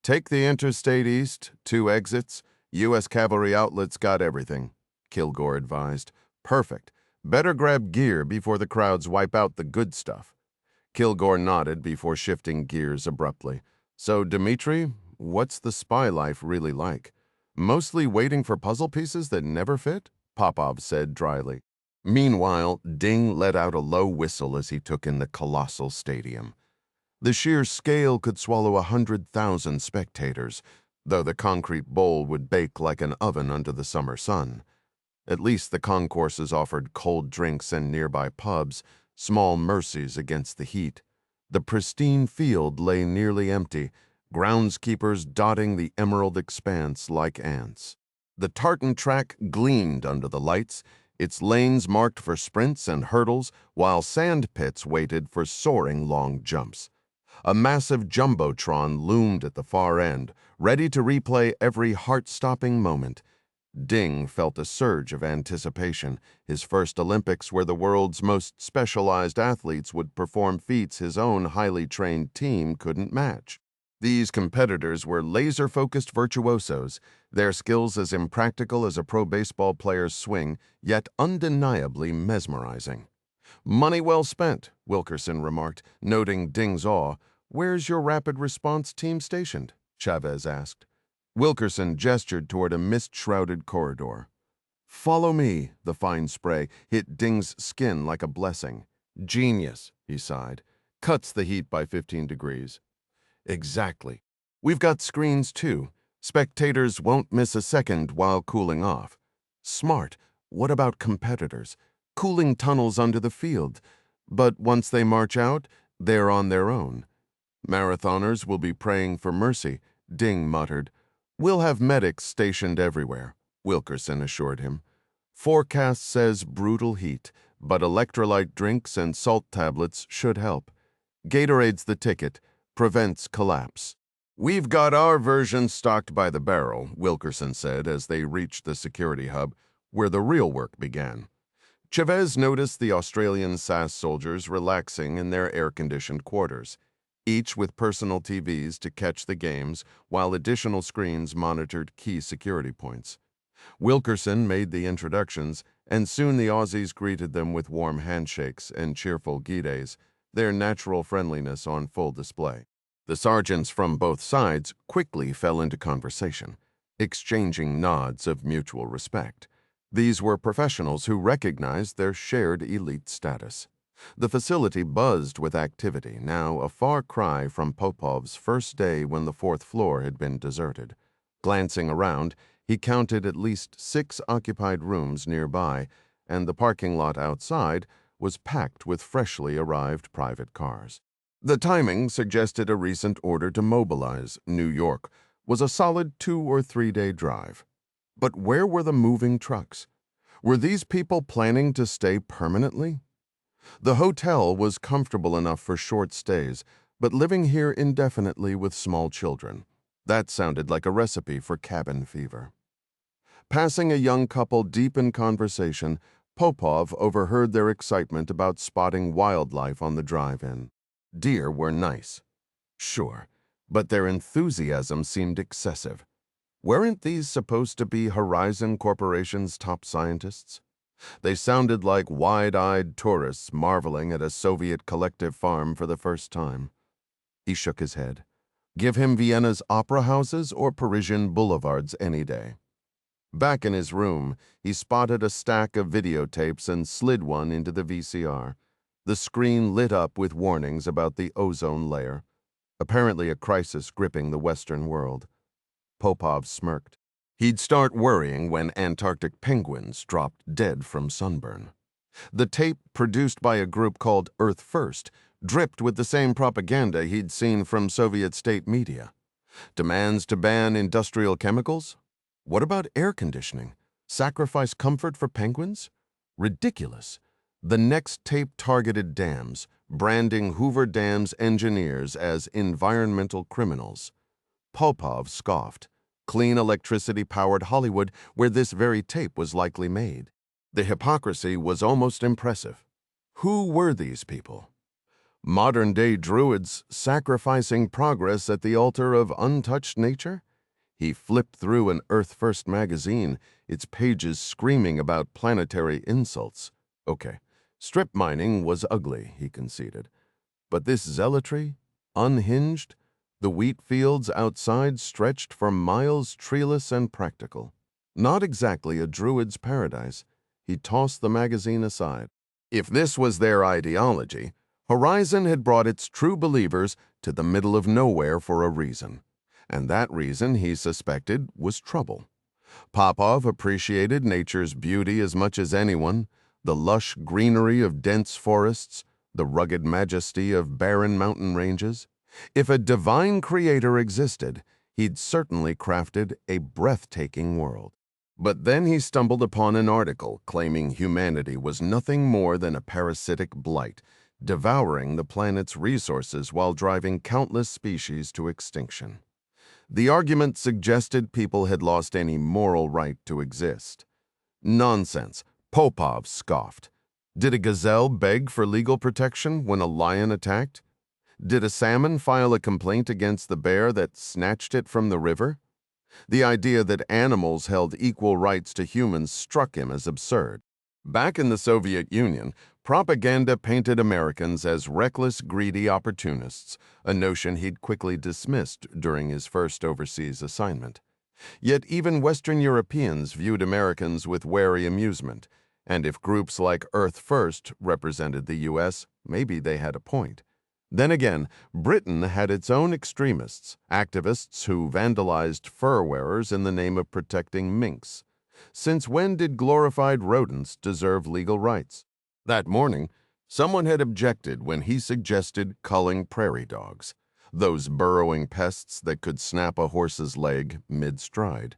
Take the Interstate East, 2 exits. U.S. Cavalry Outlet's got everything, Kilgore advised. Perfect. Better grab gear before the crowds wipe out the good stuff. Kilgore nodded before shifting gears abruptly. So, Dmitri, what's the spy life really like? Mostly waiting for puzzle pieces that never fit? Popov said dryly. Meanwhile, Ding let out a low whistle as he took in the colossal stadium. The sheer scale could swallow 100,000 spectators, though the concrete bowl would bake like an oven under the summer sun. At least the concourses offered cold drinks and nearby pubs, small mercies against the heat. The pristine field lay nearly empty, groundskeepers dotting the emerald expanse like ants. The tartan track gleamed under the lights, its lanes marked for sprints and hurdles, while sand pits waited for soaring long jumps. A massive jumbotron loomed at the far end, ready to replay every heart-stopping moment. Ding felt a surge of anticipation, his first Olympics where the world's most specialized athletes would perform feats his own highly trained team couldn't match. These competitors were laser-focused virtuosos, their skills as impractical as a pro baseball player's swing, yet undeniably mesmerizing. Money well spent, Wilkerson remarked, noting Ding's awe. Where's your rapid response team stationed? Chavez asked. Wilkerson gestured toward a mist-shrouded corridor. Follow me, the fine spray hit Ding's skin like a blessing. Genius, he sighed. Cuts the heat by 15 degrees. Exactly. We've got screens, too. Spectators won't miss a second while cooling off. Smart. What about competitors? Cooling tunnels under the field. But once they march out, they're on their own. Marathoners will be praying for mercy, Ding muttered. We'll have medics stationed everywhere, Wilkerson assured him. Forecast says brutal heat, but electrolyte drinks and salt tablets should help. Gatorade's the ticket. Prevents collapse. We've got our version stocked by the barrel, Wilkerson said as they reached the security hub, where the real work began. Chavez noticed the Australian SAS soldiers relaxing in their air-conditioned quarters, each with personal TVs to catch the games while additional screens monitored key security points. Wilkerson made the introductions, and soon the Aussies greeted them with warm handshakes and cheerful guides, their natural friendliness on full display. The sergeants from both sides quickly fell into conversation, exchanging nods of mutual respect. These were professionals who recognized their shared elite status. The facility buzzed with activity, now a far cry from Popov's first day when the 4th floor had been deserted. Glancing around, he counted at least 6 occupied rooms nearby, and the parking lot outside was packed with freshly arrived private cars. The timing suggested a recent order to mobilize. New York was a solid 2 or 3 day drive. But where were the moving trucks? Were these people planning to stay permanently? The hotel was comfortable enough for short stays, but living here indefinitely with small children. That sounded like a recipe for cabin fever. Passing a young couple deep in conversation, Popov overheard their excitement about spotting wildlife on the drive-in. Deer were nice. Sure, but their enthusiasm seemed excessive. Weren't these supposed to be Horizon Corporation's top scientists? They sounded like wide-eyed tourists marveling at a Soviet collective farm for the first time. He shook his head. Give him Vienna's opera houses or Parisian boulevards any day. Back in his room, he spotted a stack of videotapes and slid one into the VCR. The screen lit up with warnings about the ozone layer, apparently a crisis gripping the Western world. Popov smirked. He'd start worrying when Antarctic penguins dropped dead from sunburn. The tape, produced by a group called Earth First, dripped with the same propaganda he'd seen from Soviet state media. Demands to ban industrial chemicals? What about air conditioning? Sacrifice comfort for penguins? Ridiculous. The next tape targeted dams, branding Hoover Dam's engineers as environmental criminals. Popov scoffed. Clean electricity-powered Hollywood, where this very tape was likely made. The hypocrisy was almost impressive. Who were these people? Modern-day druids sacrificing progress at the altar of untouched nature? He flipped through an Earth First magazine, its pages screaming about planetary insults. Okay, strip mining was ugly, he conceded. But this zealotry? Unhinged? The wheat fields outside stretched for miles, treeless and practical. Not exactly a druid's paradise. He tossed the magazine aside. If this was their ideology, Horizon had brought its true believers to the middle of nowhere for a reason. And that reason, he suspected, was trouble. Popov appreciated nature's beauty as much as anyone, the lush greenery of dense forests, the rugged majesty of barren mountain ranges. If a divine creator existed, he'd certainly crafted a breathtaking world. But then he stumbled upon an article claiming humanity was nothing more than a parasitic blight, devouring the planet's resources while driving countless species to extinction. The argument suggested people had lost any moral right to exist. Nonsense, Popov scoffed. Did a gazelle beg for legal protection when a lion attacked? Did a salmon file a complaint against the bear that snatched it from the river? The idea that animals held equal rights to humans struck him as absurd. Back in the Soviet Union, propaganda painted Americans as reckless, greedy opportunists, a notion he'd quickly dismissed during his first overseas assignment. Yet even Western Europeans viewed Americans with wary amusement, and if groups like Earth First represented the U.S., maybe they had a point. Then again, Britain had its own extremists, activists who vandalized fur wearers in the name of protecting minks. Since when did glorified rodents deserve legal rights? That morning, someone had objected when he suggested culling prairie dogs, those burrowing pests that could snap a horse's leg mid-stride.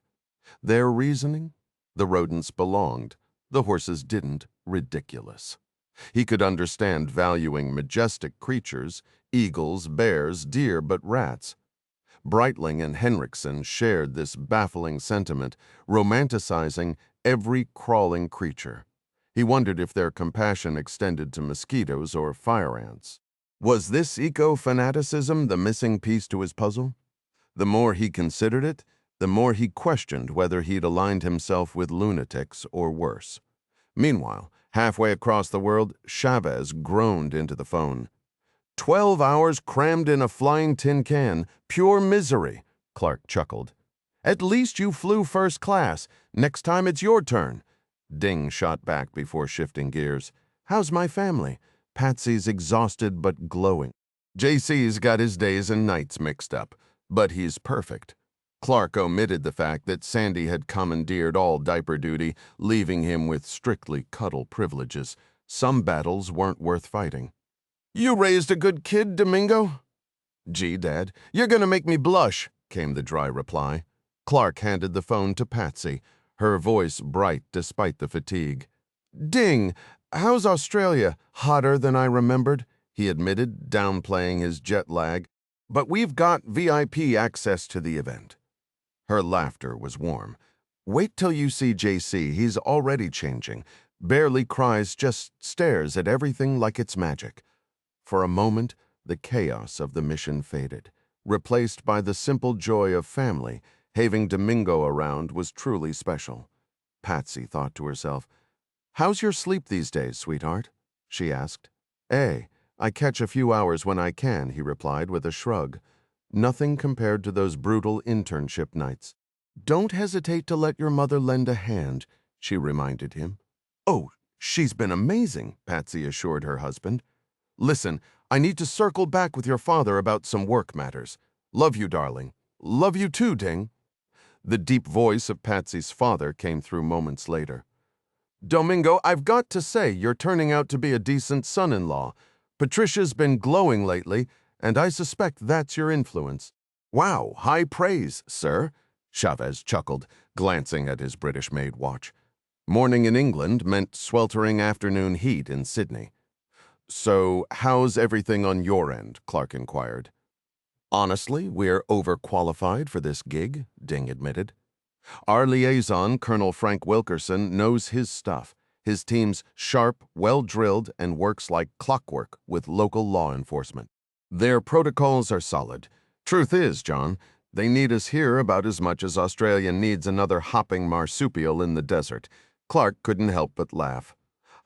Their reasoning? The rodents belonged, the horses didn't. Ridiculous. He could understand valuing majestic creatures, eagles, bears, deer, but rats. Breitling and Henriksen shared this baffling sentiment, romanticizing every crawling creature. He wondered if their compassion extended to mosquitoes or fire ants. Was this eco-fanaticism the missing piece to his puzzle? The more he considered it, the more he questioned whether he'd aligned himself with lunatics or worse. Meanwhile, halfway across the world, Chavez groaned into the phone. 12 hours crammed in a flying tin can. Pure misery, Clark chuckled. At least you flew first class. Next time it's your turn. Ding shot back before shifting gears. How's my family? Patsy's exhausted but glowing. JC's got his days and nights mixed up, but he's perfect. Clark omitted the fact that Sandy had commandeered all diaper duty, leaving him with strictly cuddle privileges. Some battles weren't worth fighting. You raised a good kid, Domingo? Gee, Dad, you're gonna make me blush, came the dry reply. Clark handed the phone to Patsy, her voice bright despite the fatigue. Ding, how's Australia? Hotter than I remembered, he admitted, downplaying his jet lag. But we've got VIP access to the event. Her laughter was warm. Wait till you see JC, he's already changing. Barely cries, just stares at everything like it's magic. For a moment, the chaos of the mission faded. Replaced by the simple joy of family, having Domingo around was truly special. Patsy thought to herself, "How's your sleep these days, sweetheart?" she asked. I catch a few hours when I can," he replied with a shrug. Nothing compared to those brutal internship nights. Don't hesitate to let your mother lend a hand, she reminded him. Oh, she's been amazing, Patsy assured her husband. Listen, I need to circle back with your father about some work matters. Love you, darling. Love you too, Ding. The deep voice of Patsy's father came through moments later. Domingo, I've got to say, you're turning out to be a decent son-in-law. Patricia's been glowing lately, and I suspect that's your influence. Wow, high praise, sir, Chavez chuckled, glancing at his British-made watch. Morning in England meant sweltering afternoon heat in Sydney. So, how's everything on your end? Clark inquired. Honestly, we're overqualified for this gig, Ding admitted. Our liaison, Colonel Frank Wilkerson, knows his stuff. His team's sharp, well-drilled, and works like clockwork with local law enforcement. Their protocols are solid. Truth is, John, they need us here about as much as Australia needs another hopping marsupial in the desert. Clark couldn't help but laugh.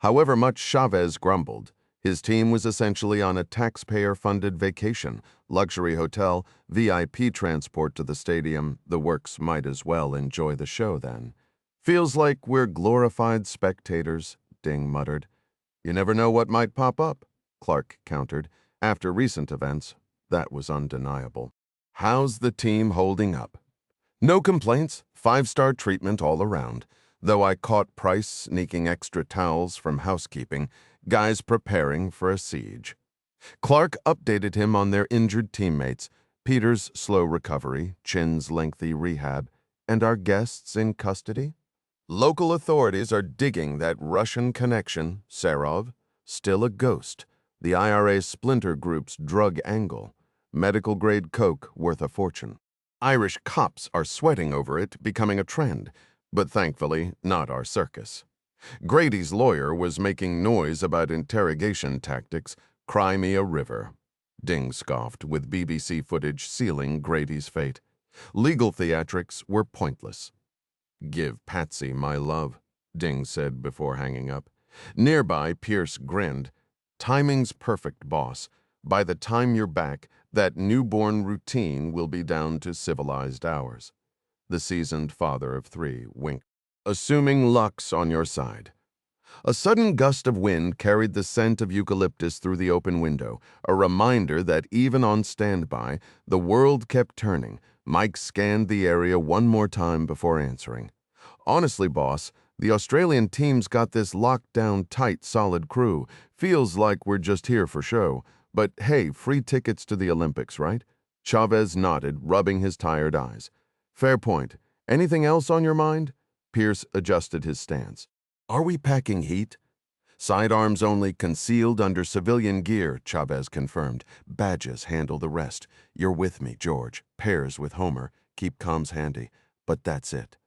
However much Chavez grumbled, his team was essentially on a taxpayer-funded vacation, luxury hotel, VIP transport to the stadium. The works might as well enjoy the show then. Feels like we're glorified spectators, Ding muttered. You never know what might pop up, Clark countered. After recent events, that was undeniable. How's the team holding up? No complaints, 5-star treatment all around. Though I caught Price sneaking extra towels from housekeeping, guys preparing for a siege. Clark updated him on their injured teammates, Peter's slow recovery, Chin's lengthy rehab, and our guests in custody. Local authorities are digging that Russian connection, Serov, still a ghost, the IRA splinter group's drug angle, medical-grade coke worth a fortune. Irish cops are sweating over it, becoming a trend, but thankfully not our circus. Grady's lawyer was making noise about interrogation tactics. Cry me a river. Ding scoffed, with BBC footage sealing Grady's fate. Legal theatrics were pointless. Give Patsy my love, Ding said before hanging up. Nearby, Pierce grinned. Timing's perfect, boss. By the time you're back, that newborn routine will be down to civilized hours. The seasoned father of 3 winked. Assuming luck's on your side. A sudden gust of wind carried the scent of eucalyptus through the open window, a reminder that even on standby, the world kept turning. Mike scanned the area one more time before answering. Honestly, boss, the Australian team's got this locked down tight, solid crew. Feels like we're just here for show. But hey, free tickets to the Olympics, right? Chavez nodded, rubbing his tired eyes. Fair point. Anything else on your mind? Pierce adjusted his stance. Are we packing heat? Sidearms only, concealed under civilian gear, Chavez confirmed. Badges handle the rest. You're with me, George. Pairs with Homer. Keep comms handy. But that's it.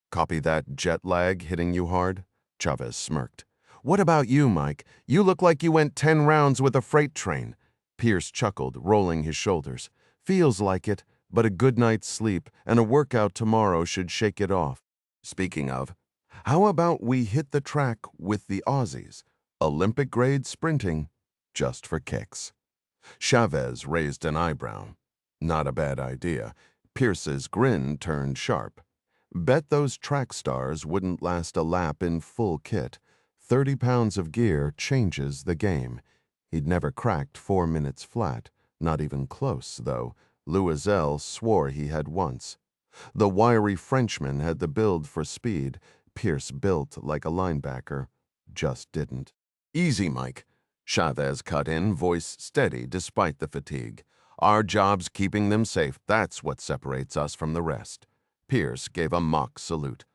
Copy that, jet lag hitting you hard? Chavez smirked. What about you, Mike? You look like you went 10 rounds with a freight train. Pierce chuckled, rolling his shoulders. Feels like it, but a good night's sleep and a workout tomorrow should shake it off. Speaking of, how about we hit the track with the Aussies? Olympic-grade sprinting, just for kicks. Chavez raised an eyebrow. Not a bad idea. Pierce's grin turned sharp. Bet those track stars wouldn't last a lap in full kit. 30 pounds of gear changes the game. He'd never cracked 4 minutes flat. Not even close, though. Loisel swore he had once. The wiry Frenchman had the build for speed. Pierce built like a linebacker. Just didn't. Easy, Mike. Chavez cut in, voice steady despite the fatigue. Our job's keeping them safe. That's what separates us from the rest. Pierce gave a mock salute.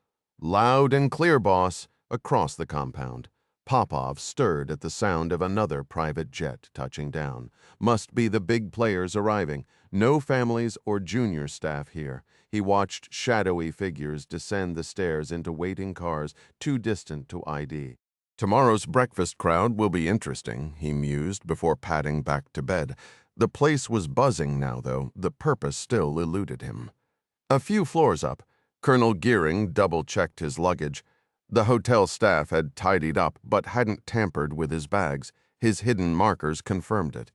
Loud and clear, boss, across the compound. Popov stirred at the sound of another private jet touching down. Must be the big players arriving. No families or junior staff here. He watched shadowy figures descend the stairs into waiting cars too distant to ID. Tomorrow's breakfast crowd will be interesting, he mused before padding back to bed. The place was buzzing now, though. The purpose still eluded him. A few floors up, Colonel Gearing double-checked his luggage. The hotel staff had tidied up but hadn't tampered with his bags. His hidden markers confirmed it.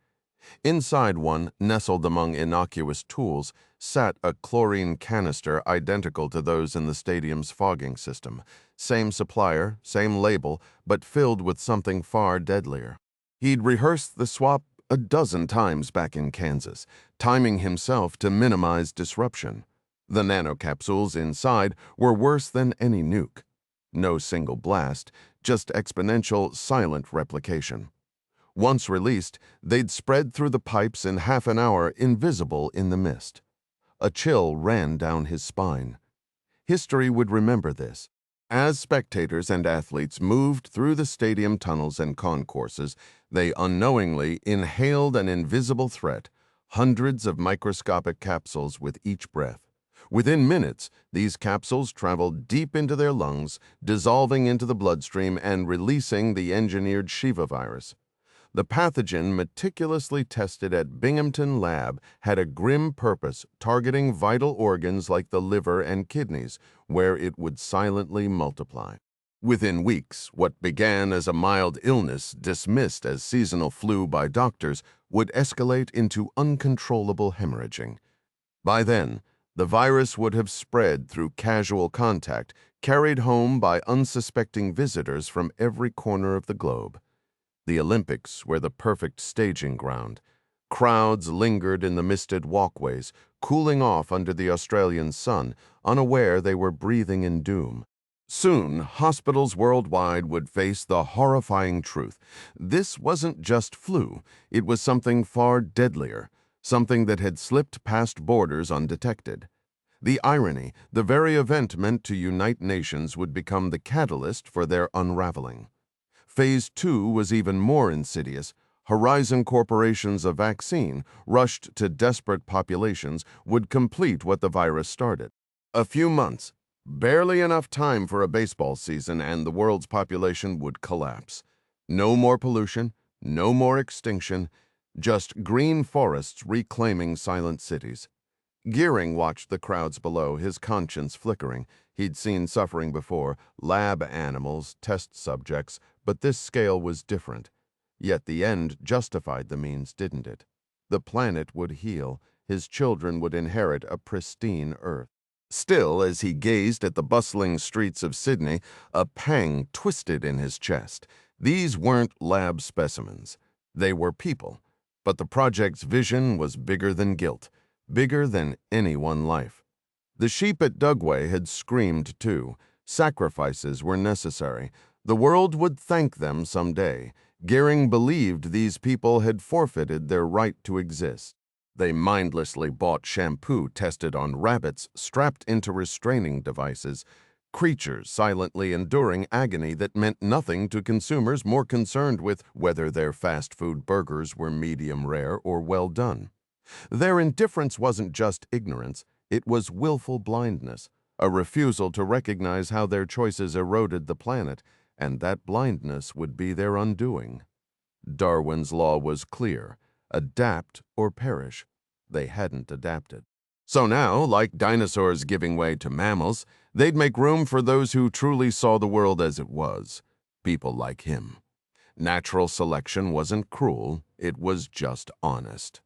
Inside one, nestled among innocuous tools, sat a chlorine canister identical to those in the stadium's fogging system. Same supplier, same label, but filled with something far deadlier. He'd rehearsed the swap a dozen times back in Kansas, timing himself to minimize disruption. The nanocapsules inside were worse than any nuke. No single blast, just exponential, silent replication. Once released, they'd spread through the pipes in half an hour, invisible in the mist. A chill ran down his spine. History would remember this. As spectators and athletes moved through the stadium tunnels and concourses, they unknowingly inhaled an invisible threat, hundreds of microscopic capsules with each breath. Within minutes, these capsules traveled deep into their lungs, dissolving into the bloodstream and releasing the engineered Shiva virus. The pathogen meticulously tested at Binghamton Lab had a grim purpose, targeting vital organs like the liver and kidneys, where it would silently multiply. Within weeks, what began as a mild illness dismissed as seasonal flu by doctors would escalate into uncontrollable hemorrhaging. By then, the virus would have spread through casual contact, carried home by unsuspecting visitors from every corner of the globe. The Olympics were the perfect staging ground. Crowds lingered in the misted walkways, cooling off under the Australian sun, unaware they were breathing in doom. Soon, hospitals worldwide would face the horrifying truth. This wasn't just flu, it was something far deadlier, something that had slipped past borders undetected. The irony, the very event meant to unite nations would become the catalyst for their unraveling. Phase 2 was even more insidious. Horizon Corporation's a vaccine, rushed to desperate populations, would complete what the virus started. A few months, barely enough time for a baseball season, and the world's population would collapse. No more pollution, no more extinction, just green forests reclaiming silent cities. Gearing watched the crowds below, his conscience flickering. He'd seen suffering before, lab animals, test subjects, but this scale was different. Yet the end justified the means, didn't it? The planet would heal. His children would inherit a pristine Earth. Still, as he gazed at the bustling streets of Sydney, a pang twisted in his chest. These weren't lab specimens. They were people. But the project's vision was bigger than guilt, bigger than any one life. The sheep at Dugway had screamed too. Sacrifices were necessary. The world would thank them someday. Gearing believed these people had forfeited their right to exist. They mindlessly bought shampoo tested on rabbits strapped into restraining devices, creatures silently enduring agony that meant nothing to consumers more concerned with whether their fast food burgers were medium rare or well done. Their indifference wasn't just ignorance, it was willful blindness, a refusal to recognize how their choices eroded the planet, and that blindness would be their undoing. Darwin's law was clear: adapt or perish. They hadn't adapted. So now, like dinosaurs giving way to mammals, they'd make room for those who truly saw the world as it was, people like him. Natural selection wasn't cruel, it was just honest.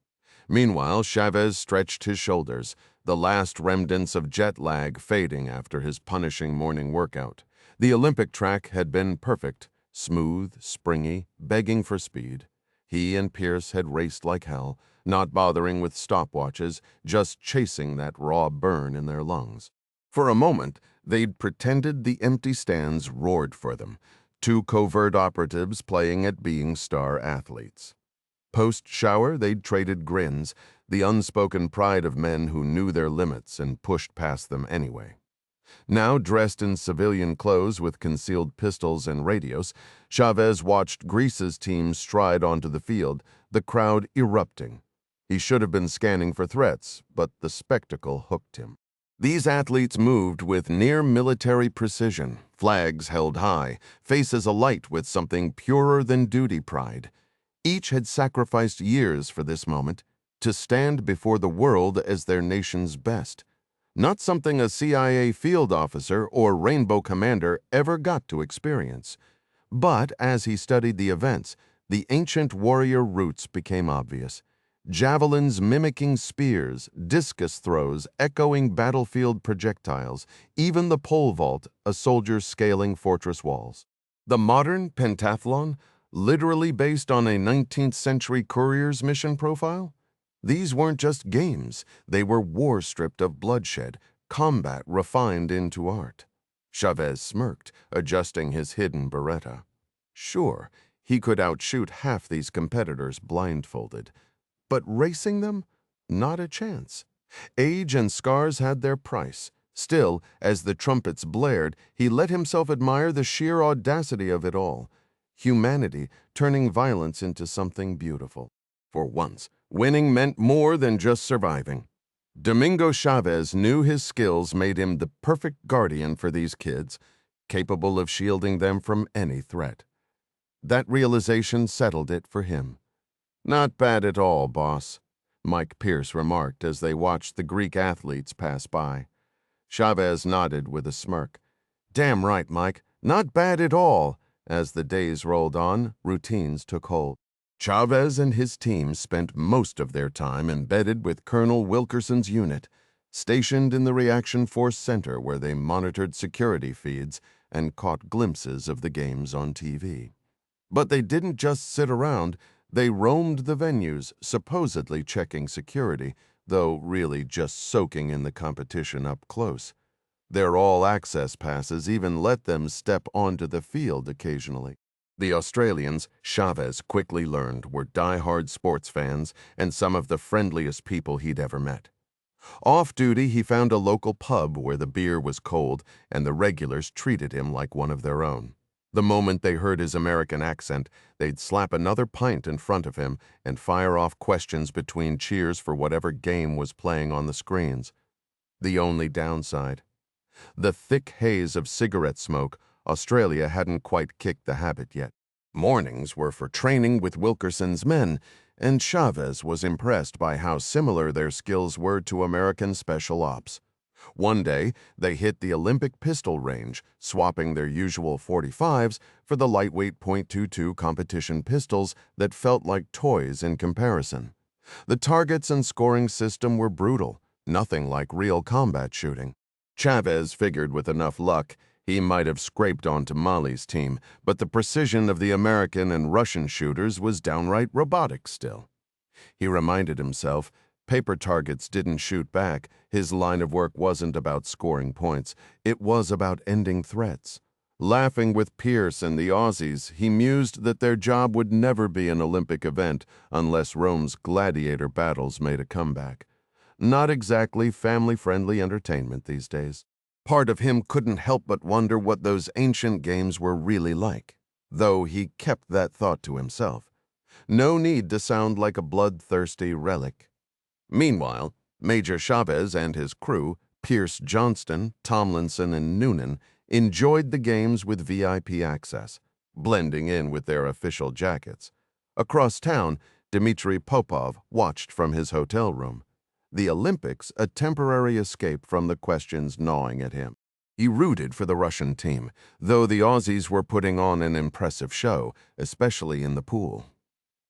Meanwhile, Chavez stretched his shoulders, the last remnants of jet lag fading after his punishing morning workout. The Olympic track had been perfect, smooth, springy, begging for speed. He and Pierce had raced like hell, not bothering with stopwatches, just chasing that raw burn in their lungs. For a moment, they'd pretended the empty stands roared for them, two covert operatives playing at being star athletes. Post-shower, they'd traded grins, the unspoken pride of men who knew their limits and pushed past them anyway. Now, dressed in civilian clothes with concealed pistols and radios, Chavez watched Greece's team stride onto the field, the crowd erupting. He should have been scanning for threats, but the spectacle hooked him. These athletes moved with near-military precision, flags held high, faces alight with something purer than duty pride. Each had sacrificed years for this moment, to stand before the world as their nation's best. Not something a CIA field officer or Rainbow commander ever got to experience. But as he studied the events, The ancient warrior roots became obvious. Javelins mimicking spears, discus throws echoing battlefield projectiles, even the pole vault, a soldier scaling fortress walls. The modern pentathlon, literally based on a 19th century courier's mission profile? These weren't just games, they were war stripped of bloodshed, combat refined into art. Chavez smirked, adjusting his hidden beretta. Sure, he could outshoot half these competitors blindfolded. But racing them? Not a chance. Age and scars had their price. Still, as the trumpets blared, he let himself admire the sheer audacity of it all. Humanity turning violence into something beautiful. For once, winning meant more than just surviving. Domingo Chavez knew his skills made him the perfect guardian for these kids, capable of shielding them from any threat. That realization settled it for him. "Not bad at all, boss," Mike Pierce remarked as they watched the Greek athletes pass by. Chavez nodded with a smirk. "Damn right, Mike. Not bad at all." As the days rolled on, routines took hold. Chavez and his team spent most of their time embedded with Colonel Wilkerson's unit, stationed in the Reaction Force Center where they monitored security feeds and caught glimpses of the games on TV. But they didn't just sit around. They roamed the venues, supposedly checking security, though really just soaking in the competition up close. Their all-access passes even let them step onto the field occasionally. The Australians, Chavez quickly learned, were die-hard sports fans and some of the friendliest people he'd ever met. Off-duty, he found a local pub where the beer was cold and the regulars treated him like one of their own. The moment they heard his American accent, they'd slap another pint in front of him and fire off questions between cheers for whatever game was playing on the screens. The only downside: the thick haze of cigarette smoke. Australia hadn't quite kicked the habit yet. Mornings were for training with Wilkerson's men, and Chavez was impressed by how similar their skills were to American special ops. One day, they hit the Olympic pistol range, swapping their usual .45s for the lightweight .22 competition pistols that felt like toys in comparison. The targets and scoring system were brutal, nothing like real combat shooting. Chavez figured with enough luck, he might have scraped onto Mali's team, but the precision of the American and Russian shooters was downright robotic still. He reminded himself, paper targets didn't shoot back. His line of work wasn't about scoring points. It was about ending threats. Laughing with Pierce and the Aussies, he mused that their job would never be an Olympic event unless Rome's gladiator battles made a comeback. Not exactly family-friendly entertainment these days. Part of him couldn't help but wonder what those ancient games were really like, though he kept that thought to himself. No need to sound like a bloodthirsty relic. Meanwhile, Major Chavez and his crew, Pierce, Johnston, Tomlinson, and Noonan, enjoyed the games with VIP access, blending in with their official jackets. Across town, Dmitry Popov watched from his hotel room. The Olympics, a temporary escape from the questions gnawing at him. He rooted for the Russian team, though the Aussies were putting on an impressive show, especially in the pool.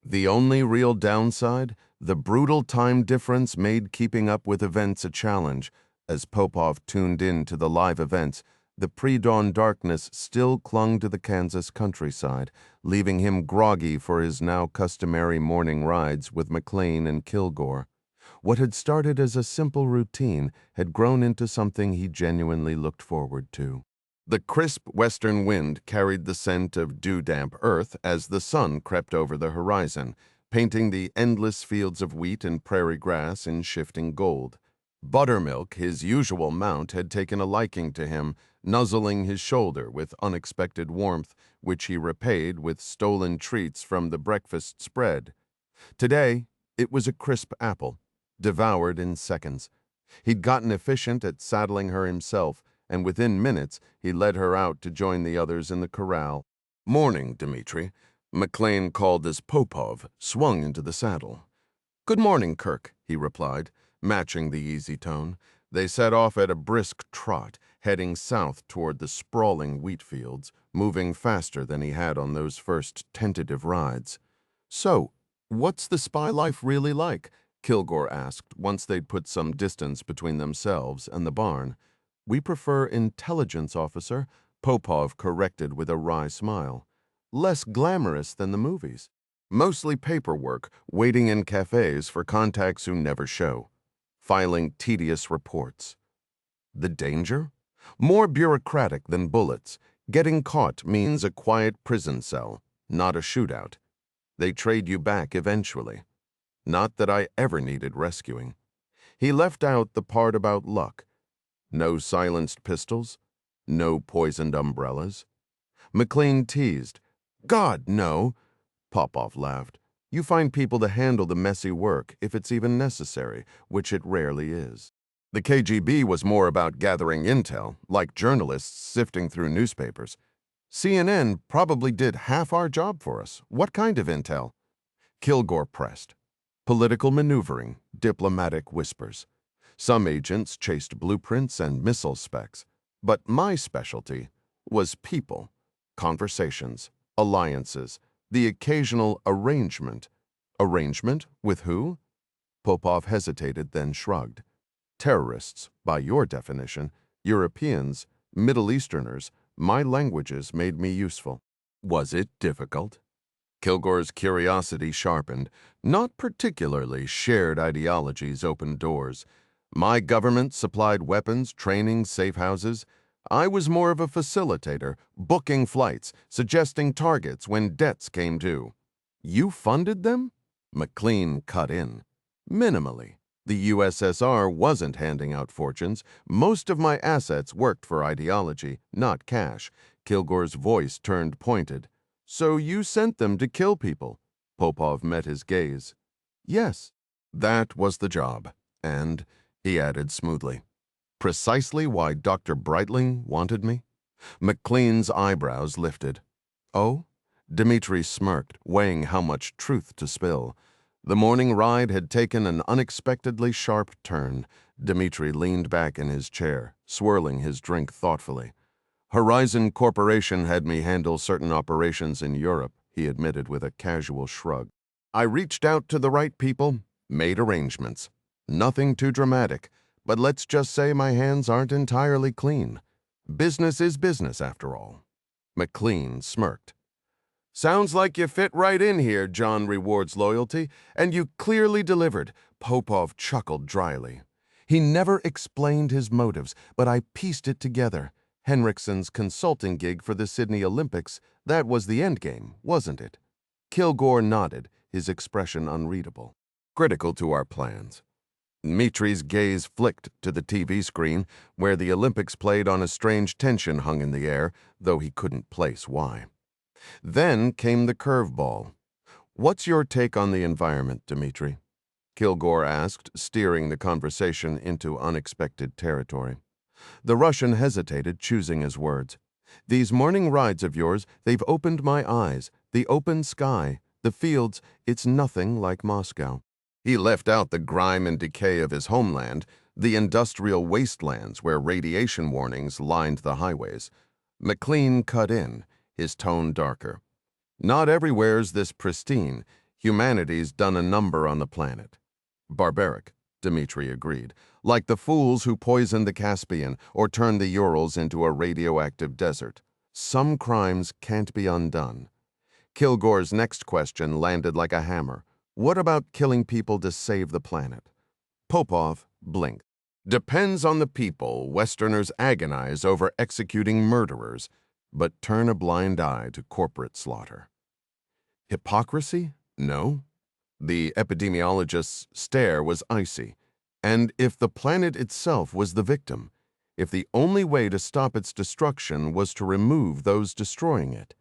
The only real downside? The brutal time difference made keeping up with events a challenge. As Popov tuned in to the live events, the pre-dawn darkness still clung to the Kansas countryside, leaving him groggy for his now customary morning rides with McLean and Kilgore. What had started as a simple routine had grown into something he genuinely looked forward to. The crisp western wind carried the scent of dew-damp earth as the sun crept over the horizon, painting the endless fields of wheat and prairie grass in shifting gold. Buttermilk, his usual mount, had taken a liking to him, nuzzling his shoulder with unexpected warmth, which he repaid with stolen treats from the breakfast spread. Today, it was a crisp apple, devoured in seconds. He'd gotten efficient at saddling her himself, and within minutes he led her out to join the others in the corral. "Morning, Dmitri," McLean called as Popov swung into the saddle. "Good morning, Kirk," he replied, matching the easy tone. They set off at a brisk trot, heading south toward the sprawling wheat fields, moving faster than he had on those first tentative rides. So, what's the spy life really like? Kilgore asked once they'd put some distance between themselves and the barn. We prefer intelligence officer, Popov corrected with a wry smile. Less glamorous than the movies. Mostly paperwork, waiting in cafes for contacts who never show. Filing tedious reports. The danger? More bureaucratic than bullets. Getting caught means a quiet prison cell, not a shootout. They trade you back eventually. Not that I ever needed rescuing. He left out the part about luck. No silenced pistols. No poisoned umbrellas. McLean teased. God, no. Popov laughed. You find people to handle the messy work if it's even necessary, which it rarely is. The KGB was more about gathering intel, like journalists sifting through newspapers. CNN probably did half our job for us. What kind of intel? Kilgore pressed. Political maneuvering, diplomatic whispers. Some agents chased blueprints and missile specs. But my specialty was people, conversations, alliances, the occasional arrangement. Arrangement with who? Popov hesitated, then shrugged. Terrorists, by your definition, Europeans, Middle Easterners, my languages made me useful. Was it difficult? Kilgore's curiosity sharpened. Not particularly. Shared ideologies opened doors. My government supplied weapons, training, safe houses. I was more of a facilitator, booking flights, suggesting targets when debts came due. You funded them? McLean cut in. Minimally. The USSR wasn't handing out fortunes. Most of my assets worked for ideology, not cash. Kilgore's voice turned pointed. So you sent them to kill people? Popov met his gaze. Yes, that was the job. And, he added smoothly, precisely why Dr. Breitling wanted me? McLean's eyebrows lifted. Oh? Dmitri smirked, weighing how much truth to spill. The morning ride had taken an unexpectedly sharp turn. Dmitri leaned back in his chair, swirling his drink thoughtfully. Horizon Corporation had me handle certain operations in Europe, he admitted with a casual shrug. I reached out to the right people, made arrangements. Nothing too dramatic, but let's just say my hands aren't entirely clean. Business is business, after all. McLean smirked. Sounds like you fit right in here, John rewards loyalty, and you clearly delivered, Popov chuckled dryly. He never explained his motives, but I pieced it together. Henriksen's consulting gig for the Sydney Olympics, that was the endgame, wasn't it? Kilgore nodded, his expression unreadable. Critical to our plans. Dmitri's gaze flicked to the TV screen, where the Olympics played on a strange tension hung in the air, though he couldn't place why. Then came the curveball. What's your take on the environment, Dmitri? Kilgore asked, steering the conversation into unexpected territory. The Russian hesitated, choosing his words. These morning rides of yours, they've opened my eyes. The open sky, the fields, it's nothing like Moscow. He left out the grime and decay of his homeland, the industrial wastelands where radiation warnings lined the highways. McLean cut in, his tone darker. Not everywhere's this pristine. Humanity's done a number on the planet. Barbaric, Dmitri agreed, like the fools who poisoned the Caspian or turned the Urals into a radioactive desert. Some crimes can't be undone. Kilgore's next question landed like a hammer. What about killing people to save the planet? Popov blinked. Depends on the people. Westerners agonize over executing murderers, but turn a blind eye to corporate slaughter. Hypocrisy? No. The epidemiologist's stare was icy. And if the planet itself was the victim, if the only way to stop its destruction was to remove those destroying it?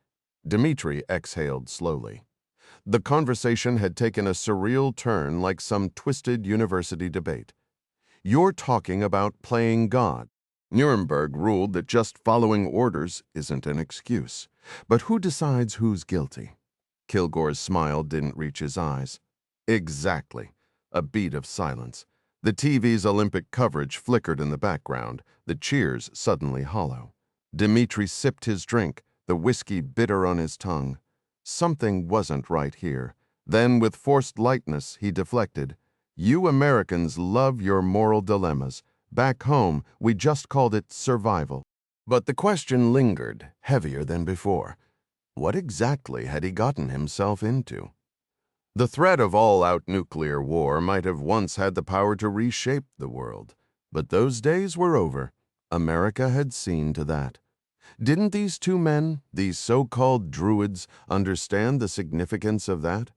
Dmitri exhaled slowly. The conversation had taken a surreal turn like some twisted university debate. You're talking about playing God. Nuremberg ruled that just following orders isn't an excuse. But who decides who's guilty? Kilgore's smile didn't reach his eyes. Exactly. A beat of silence. The TV's Olympic coverage flickered in the background, the cheers suddenly hollow. Dmitri sipped his drink, the whiskey bitter on his tongue. Something wasn't right here. Then, with forced lightness, he deflected. You Americans love your moral dilemmas. Back home, we just called it survival. But the question lingered, heavier than before. What exactly had he gotten himself into? The threat of all-out nuclear war might have once had the power to reshape the world, but those days were over. America had seen to that. Didn't these two men, these so-called druids, understand the significance of that?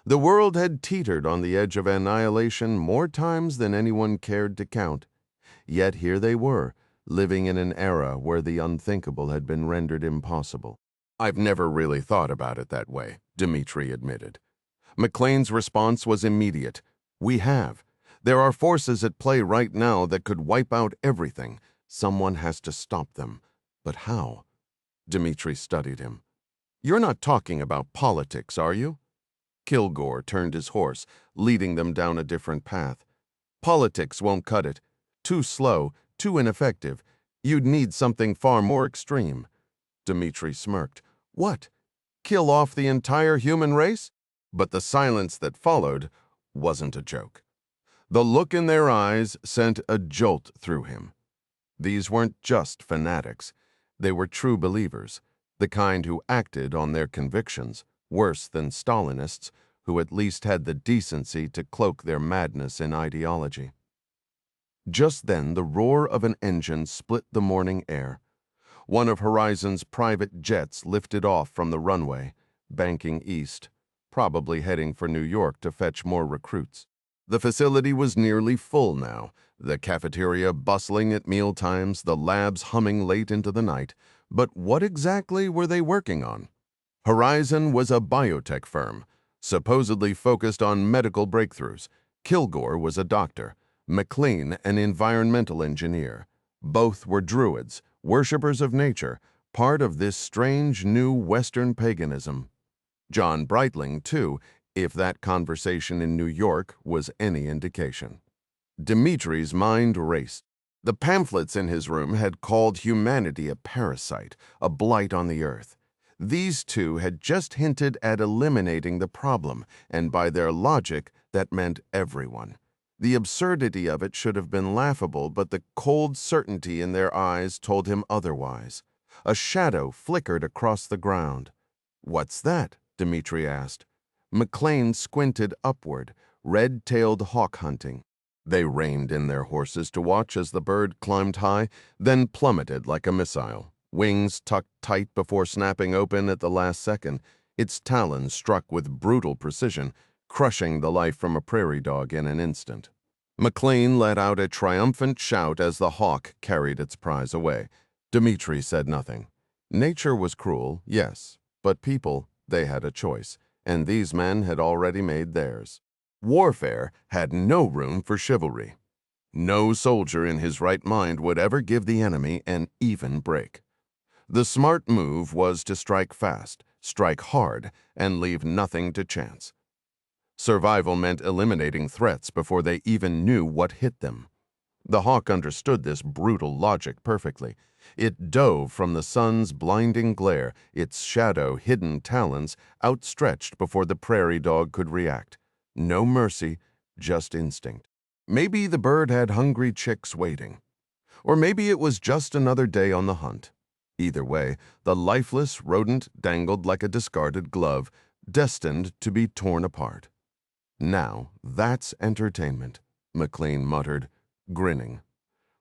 The world had teetered on the edge of annihilation more times than anyone cared to count. Yet here they were, living in an era where the unthinkable had been rendered impossible. I've never really thought about it that way, Dmitri admitted. McLean's response was immediate. We have. There are forces at play right now that could wipe out everything. Someone has to stop them. But how? Dmitri studied him. You're not talking about politics, are you? Kilgore turned his horse, leading them down a different path. Politics won't cut it. Too slow, too ineffective. You'd need something far more extreme. Dmitri smirked. What? Kill off the entire human race? But the silence that followed wasn't a joke. The look in their eyes sent a jolt through him. These weren't just fanatics. They were true believers, the kind who acted on their convictions, worse than Stalinists, who at least had the decency to cloak their madness in ideology. Just then, the roar of an engine split the morning air. One of Horizon's private jets lifted off from the runway, banking east, probably heading for New York to fetch more recruits. The facility was nearly full now, the cafeteria bustling at mealtimes, the labs humming late into the night. But what exactly were they working on? Horizon was a biotech firm, supposedly focused on medical breakthroughs. Kilgore was a doctor, McLean an environmental engineer. Both were druids, worshippers of nature, part of this strange new Western paganism. John Breitling, too, if that conversation in New York was any indication. Dmitri's mind raced. The pamphlets in his room had called humanity a parasite, a blight on the earth. These two had just hinted at eliminating the problem, and by their logic, that meant everyone. The absurdity of it should have been laughable, but the cold certainty in their eyes told him otherwise. A shadow flickered across the ground. What's that? Dmitri asked. McLean squinted upward, red-tailed hawk hunting. They reined in their horses to watch as the bird climbed high, then plummeted like a missile. Wings tucked tight before snapping open at the last second, its talons struck with brutal precision, crushing the life from a prairie dog in an instant. McLean let out a triumphant shout as the hawk carried its prize away. Dmitri said nothing. Nature was cruel, yes, but people, they had a choice, and these men had already made theirs. Warfare had no room for chivalry. No soldier in his right mind would ever give the enemy an even break. The smart move was to strike fast, strike hard, and leave nothing to chance. Survival meant eliminating threats before they even knew what hit them. The hawk understood this brutal logic perfectly. It dove from the sun's blinding glare, its shadow-hidden talons outstretched before the prairie dog could react. No mercy, just instinct. Maybe the bird had hungry chicks waiting. Or maybe it was just another day on the hunt. Either way, the lifeless rodent dangled like a discarded glove, destined to be torn apart. Now, that's entertainment, McLean muttered, grinning.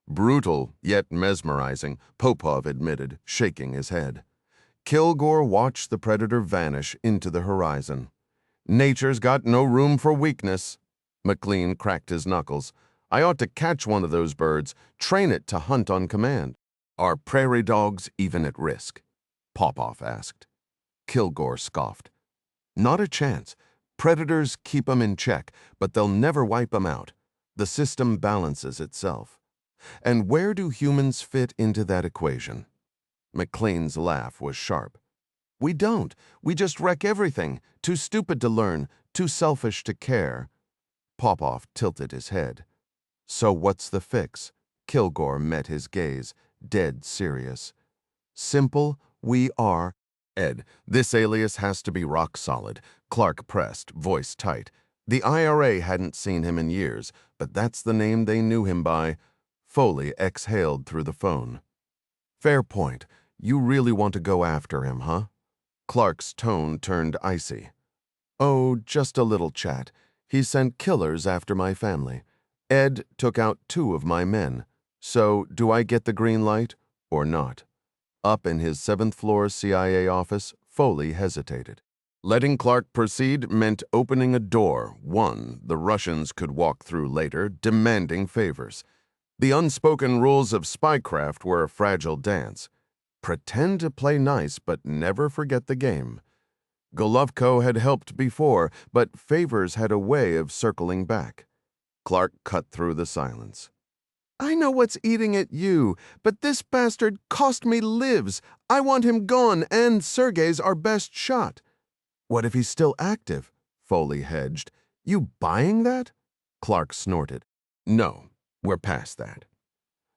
Brutal, yet mesmerizing, Popov admitted, shaking his head. Kilgore watched the predator vanish into the horizon. Nature's got no room for weakness. McLean cracked his knuckles. I ought to catch one of those birds, train it to hunt on command. Are prairie dogs even at risk? Popov asked. Kilgore scoffed. Not a chance. Predators keep 'em in check, but they'll never wipe 'em out. The system balances itself. And where do humans fit into that equation? McLean's laugh was sharp. We don't. We just wreck everything. Too stupid to learn, too selfish to care. Popov tilted his head. So what's the fix? Kilgore met his gaze, dead serious. Simple, we are Ed, this alias has to be rock solid. Clark pressed, voice tight. The IRA hadn't seen him in years, but that's the name they knew him by. Foley exhaled through the phone. Fair point. You really want to go after him, huh? Clark's tone turned icy. Oh, just a little chat. He sent killers after my family. Ed took out 2 of my men. So, do I get the green light or not? Up in his 7th-floor CIA office, Foley hesitated. Letting Clark proceed meant opening a door, one the Russians could walk through later, demanding favors. The unspoken rules of spycraft were a fragile dance. Pretend to play nice, but never forget the game. Golovko had helped before, but favors had a way of circling back. Clark cut through the silence. I know what's eating at you, but this bastard cost me lives. I want him gone, and Sergei's our best shot. What if he's still active? Foley hedged. You buying that? Clark snorted. No, we're past that.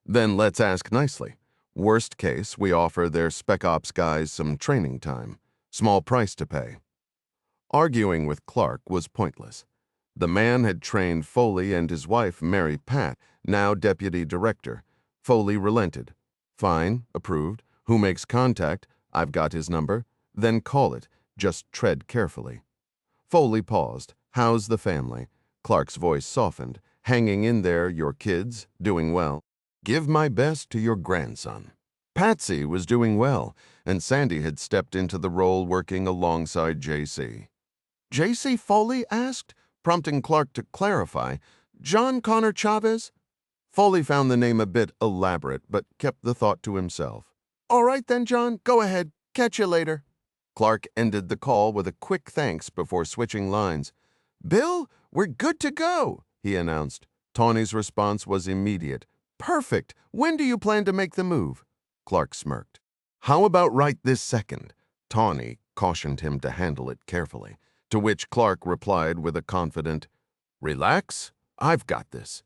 Then let's ask nicely. Worst case, we offer their Spec Ops guys some training time. Small price to pay. Arguing with Clark was pointless. The man had trained Foley and his wife, Mary Pat, now deputy director. Foley relented. Fine, approved. Who makes contact? I've got his number. Then call it. Just tread carefully. Foley paused. How's the family? Clark's voice softened. Hanging in there, your kids, doing well. Give my best to your grandson. Patsy was doing well, and Sandy had stepped into the role working alongside J.C. J.C. Foley asked, prompting Clark to clarify. John Connor Chavez? Foley found the name a bit elaborate, but kept the thought to himself. All right then, John, go ahead. Catch you later. Clark ended the call with a quick thanks before switching lines. Bill, we're good to go, he announced. Tawny's response was immediate. Perfect. When do you plan to make the move? Clark smirked. How about right this second? Tawny cautioned him to handle it carefully, to which Clark replied with a confident, Relax, I've got this.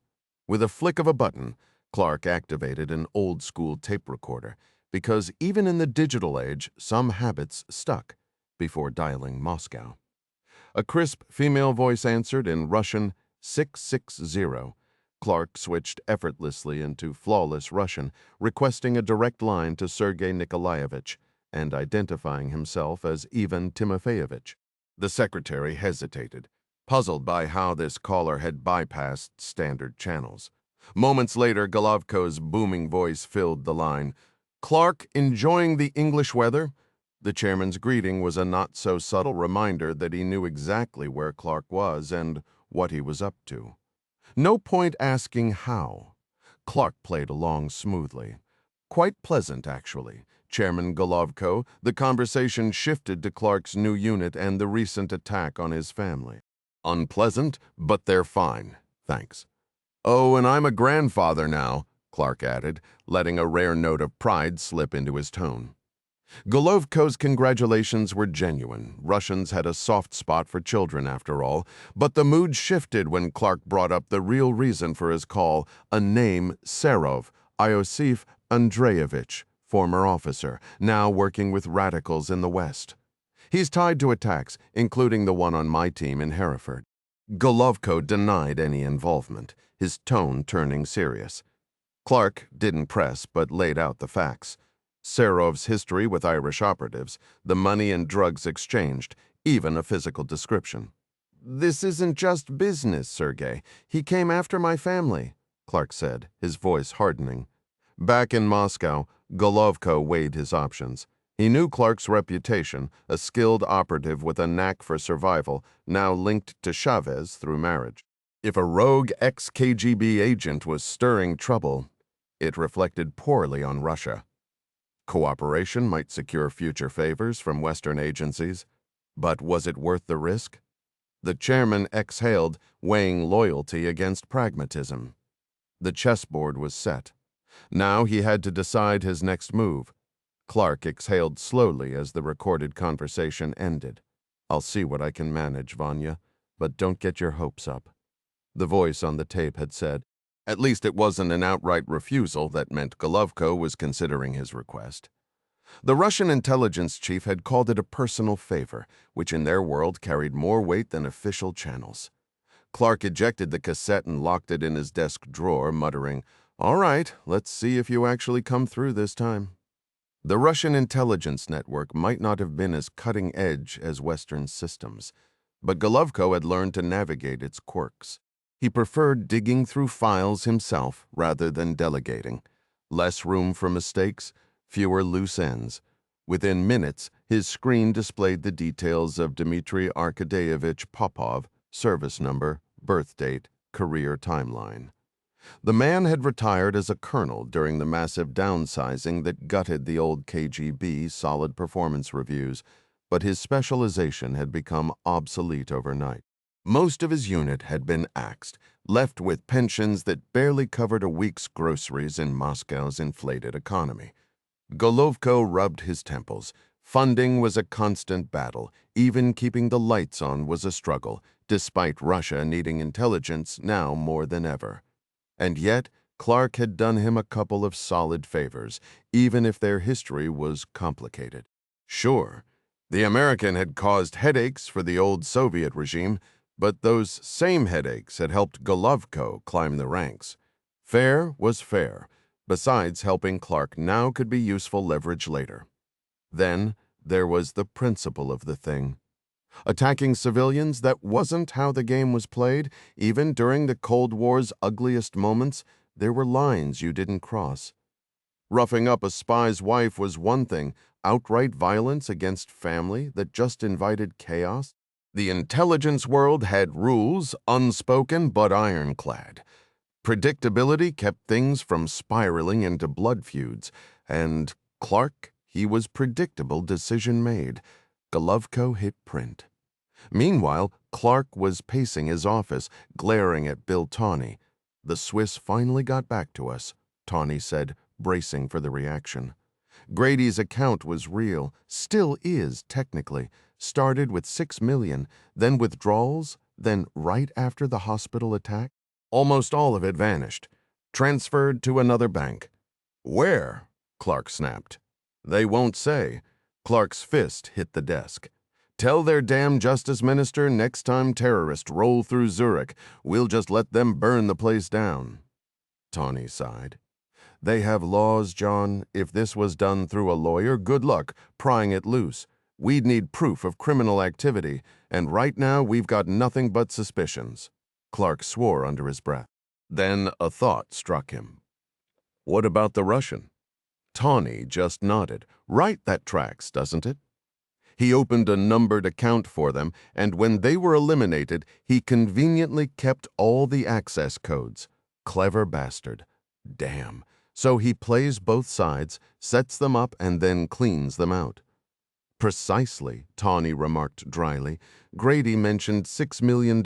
With a flick of a button, Clark activated an old-school tape recorder, because even in the digital age, some habits stuck, before dialing Moscow. A crisp female voice answered in Russian 660. Clark switched effortlessly into flawless Russian, requesting a direct line to Sergei Nikolaevich and identifying himself as Ivan Timofeyevich. The secretary hesitated, puzzled by how this caller had bypassed standard channels. Moments later, Golovko's booming voice filled the line. Clark, enjoying the English weather? The chairman's greeting was a not-so-subtle reminder that he knew exactly where Clark was and what he was up to. No point asking how. Clark played along smoothly. Quite pleasant, actually. Chairman Golovko, the conversation shifted to Clark's new unit and the recent attack on his family. Unpleasant, but they're fine, thanks. Oh, and I'm a grandfather now, Clark added, letting a rare note of pride slip into his tone. Golovko's congratulations were genuine. Russians had a soft spot for children, after all, but the mood shifted when Clark brought up the real reason for his call, a name, Serov, Iosif Andreevich, former officer, now working with radicals in the West. He's tied to attacks, including the one on my team in Hereford. Golovko denied any involvement, his tone turning serious. Clark didn't press, but laid out the facts. Serov's history with Irish operatives, the money and drugs exchanged, even a physical description. This isn't just business, Sergei. He came after my family, Clark said, his voice hardening. Back in Moscow, Golovko weighed his options. He knew Clark's reputation, a skilled operative with a knack for survival, now linked to Chavez through marriage. If a rogue ex-KGB agent was stirring trouble, it reflected poorly on Russia. Cooperation might secure future favors from Western agencies, but was it worth the risk? The chairman exhaled, weighing loyalty against pragmatism. The chessboard was set. Now he had to decide his next move. Clark exhaled slowly as the recorded conversation ended. I'll see what I can manage, Vanya, but don't get your hopes up. The voice on the tape had said. At least it wasn't an outright refusal that meant Golovko was considering his request. The Russian intelligence chief had called it a personal favor, which in their world carried more weight than official channels. Clark ejected the cassette and locked it in his desk drawer, muttering, "All right, let's see if you actually come through this time." The Russian intelligence network might not have been as cutting-edge as Western systems, but Golovko had learned to navigate its quirks. He preferred digging through files himself rather than delegating. Less room for mistakes, fewer loose ends. Within minutes, his screen displayed the details of Dmitry Arkadeyevich Popov, service number, birth date, career timeline. The man had retired as a colonel during the massive downsizing that gutted the old KGB solid performance reviews, but his specialization had become obsolete overnight. Most of his unit had been axed, left with pensions that barely covered a week's groceries in Moscow's inflated economy. Golovko rubbed his temples. Funding was a constant battle. Even keeping the lights on was a struggle, despite Russia needing intelligence now more than ever. And yet, Clark had done him a couple of solid favors, even if their history was complicated. Sure, the American had caused headaches for the old Soviet regime, but those same headaches had helped Golovko climb the ranks. Fair was fair. Besides helping Clark now could be useful leverage later. Then there was the principle of the thing. Attacking civilians, that wasn't how the game was played. Even during the Cold War's ugliest moments, there were lines you didn't cross. Roughing up a spy's wife was one thing. Outright violence against family that just invited chaos? The intelligence world had rules, unspoken but ironclad. Predictability kept things from spiraling into blood feuds, and Clark, he was predictable decision made. Golovko hit print. Meanwhile, Clark was pacing his office, glaring at Bill Tawney. "The Swiss finally got back to us," Tawney said, bracing for the reaction. Grady's account was real, still is technically. Started with $6 million, then withdrawals, then right after the hospital attack. Almost all of it vanished. Transferred to another bank. "Where?" Clark snapped. "They won't say." Clark's fist hit the desk. "Tell their damn justice minister next time terrorists roll through Zurich, we'll just let them burn the place down." Tawney sighed. "They have laws, John. If this was done through a lawyer, good luck prying it loose. We'd need proof of criminal activity, and right now we've got nothing but suspicions." Clark swore under his breath. Then a thought struck him. "What about the Russian?" Tawney just nodded. "Right, that tracks, doesn't it?" He opened a numbered account for them, and when they were eliminated, he conveniently kept all the access codes. Clever bastard. Damn. So he plays both sides, sets them up, and then cleans them out. "Precisely," Tawney remarked dryly. "Grady mentioned $6 million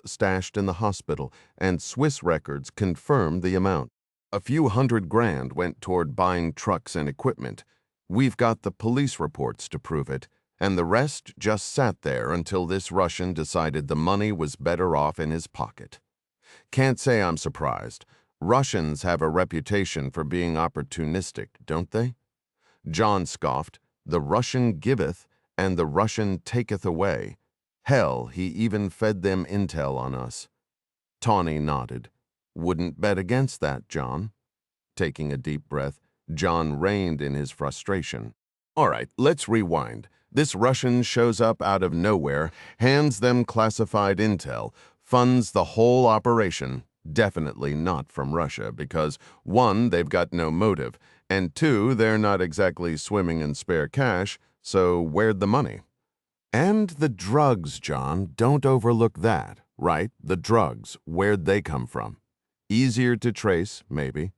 stashed in the hospital, and Swiss records confirmed the amount. A few $100,000 went toward buying trucks and equipment. We've got the police reports to prove it, and the rest just sat there until this Russian decided the money was better off in his pocket. Can't say I'm surprised. Russians have a reputation for being opportunistic, don't they?" John scoffed. "The Russian giveth, and the Russian taketh away. Hell, he even fed them intel on us." Tawney nodded. "Wouldn't bet against that, John." Taking a deep breath, John reined in his frustration. "All right, let's rewind. This Russian shows up out of nowhere, hands them classified intel, funds the whole operation. Definitely not from Russia because, one, they've got no motive, and two, they're not exactly swimming in spare cash, so where'd the money? And the drugs, John, don't overlook that, right? The drugs, where'd they come from? Easier to trace, maybe.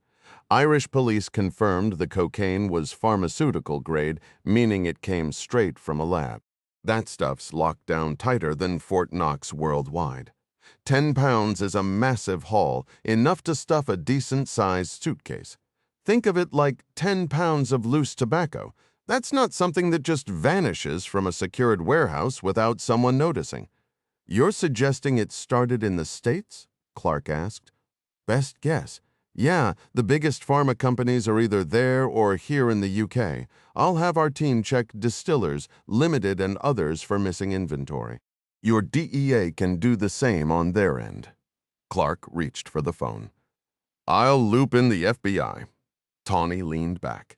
Irish police confirmed the cocaine was pharmaceutical grade, meaning it came straight from a lab. That stuff's locked down tighter than Fort Knox worldwide. 10 pounds is a massive haul, enough to stuff a decent-sized suitcase. Think of it like 10 pounds of loose tobacco. That's not something that just vanishes from a secured warehouse without someone noticing. "You're suggesting it started in the States?" Clark asked. "Best guess. Yeah, the biggest pharma companies are either there or here in the UK. I'll have our team check distillers, limited, and others for missing inventory. Your DEA can do the same on their end. Clark reached for the phone. I'll loop in the FBI. Tawny leaned back.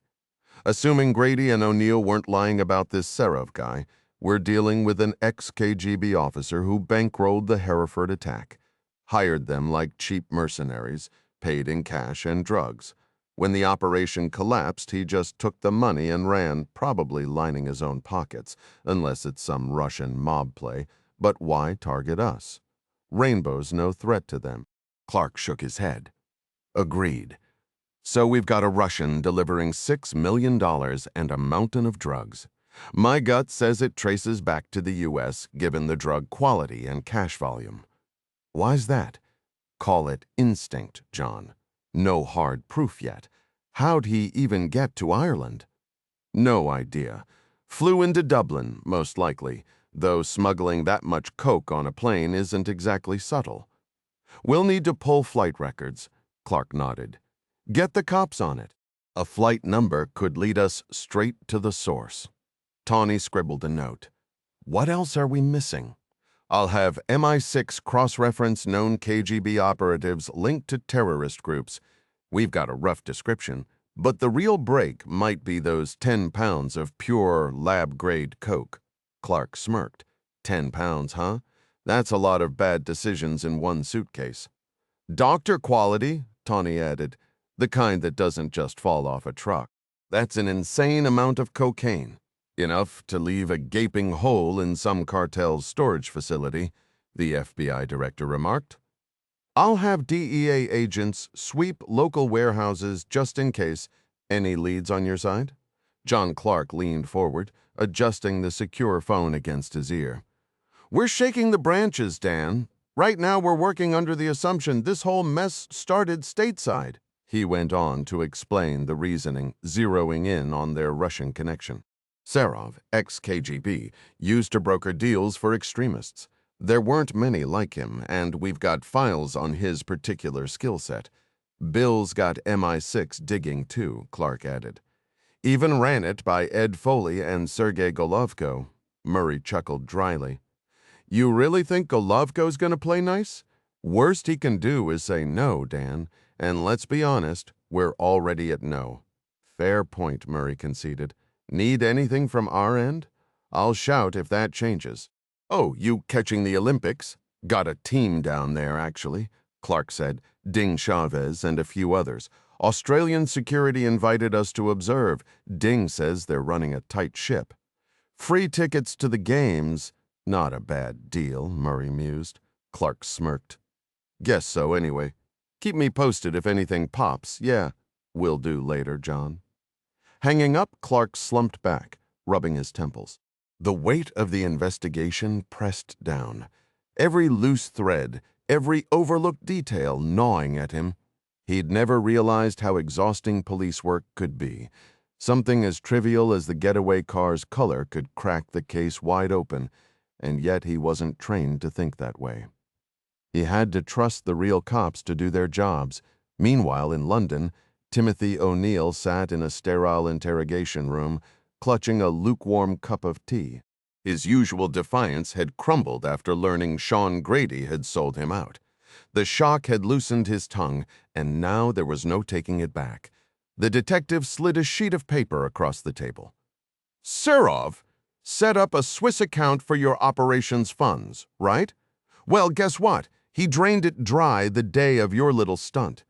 Assuming Grady and O'Neill weren't lying about this Serov guy, we're dealing with an ex-KGB officer who bankrolled the Hereford attack, hired them like cheap mercenaries, paid in cash and drugs. When the operation collapsed, he just took the money and ran, probably lining his own pockets, unless it's some Russian mob play. But why target us? Rainbow's no threat to them. Clark shook his head. Agreed. So we've got a Russian delivering $6 million and a mountain of drugs. My gut says it traces back to the U.S., given the drug quality and cash volume. Why's that? Call it instinct, John. No hard proof yet. How'd he even get to Ireland? No idea. Flew into Dublin, most likely, though smuggling that much coke on a plane isn't exactly subtle. We'll need to pull flight records. Clark nodded. Get the cops on it. A flight number could lead us straight to the source. Tawny scribbled a note. What else are we missing? I'll have MI6 cross-reference known KGB operatives linked to terrorist groups. We've got a rough description, but the real break might be those 10 pounds of pure lab-grade coke. Clark smirked. 10 pounds, huh? That's a lot of bad decisions in one suitcase. Doctor quality, Tawny added. The kind that doesn't just fall off a truck. That's an insane amount of cocaine. Enough to leave a gaping hole in some cartel's storage facility, the FBI director remarked. I'll have DEA agents sweep local warehouses just in case. Any leads on your side? John Clark leaned forward, adjusting the secure phone against his ear. We're shaking the branches, Dan. Right now we're working under the assumption this whole mess started stateside. He went on to explain the reasoning, zeroing in on their Russian connection. Serov, ex-KGB, used to broker deals for extremists. There weren't many like him, and we've got files on his particular skill set. Bill's got MI6 digging too, Clark added. Even ran it by Ed Foley and Sergei Golovko. Murray chuckled dryly. You really think Golovko's gonna play nice? Worst he can do is say no, Dan. And let's be honest, we're already at no. Fair point, Murray conceded. Need anything from our end? I'll shout if that changes. Oh, you catching the Olympics? Got a team down there, actually, Clark said. Ding Chavez and a few others. Australian security invited us to observe. Ding says they're running a tight ship. Free tickets to the games. Not a bad deal, Murray mused. Clark smirked. Guess so, anyway. Keep me posted if anything pops. Yeah, will do later, John. Hanging up, Clark slumped back, rubbing his temples. The weight of the investigation pressed down. Every loose thread, every overlooked detail gnawing at him. He'd never realized how exhausting police work could be. Something as trivial as the getaway car's color could crack the case wide open, and yet he wasn't trained to think that way. He had to trust the real cops to do their jobs. Meanwhile, in London, Timothy O'Neill sat in a sterile interrogation room, clutching a lukewarm cup of tea. His usual defiance had crumbled after learning Sean Grady had sold him out. The shock had loosened his tongue, and now there was no taking it back. The detective slid a sheet of paper across the table. Serov set up a Swiss account for your operations funds, right? Well, guess what? He drained it dry the day of your little stunt.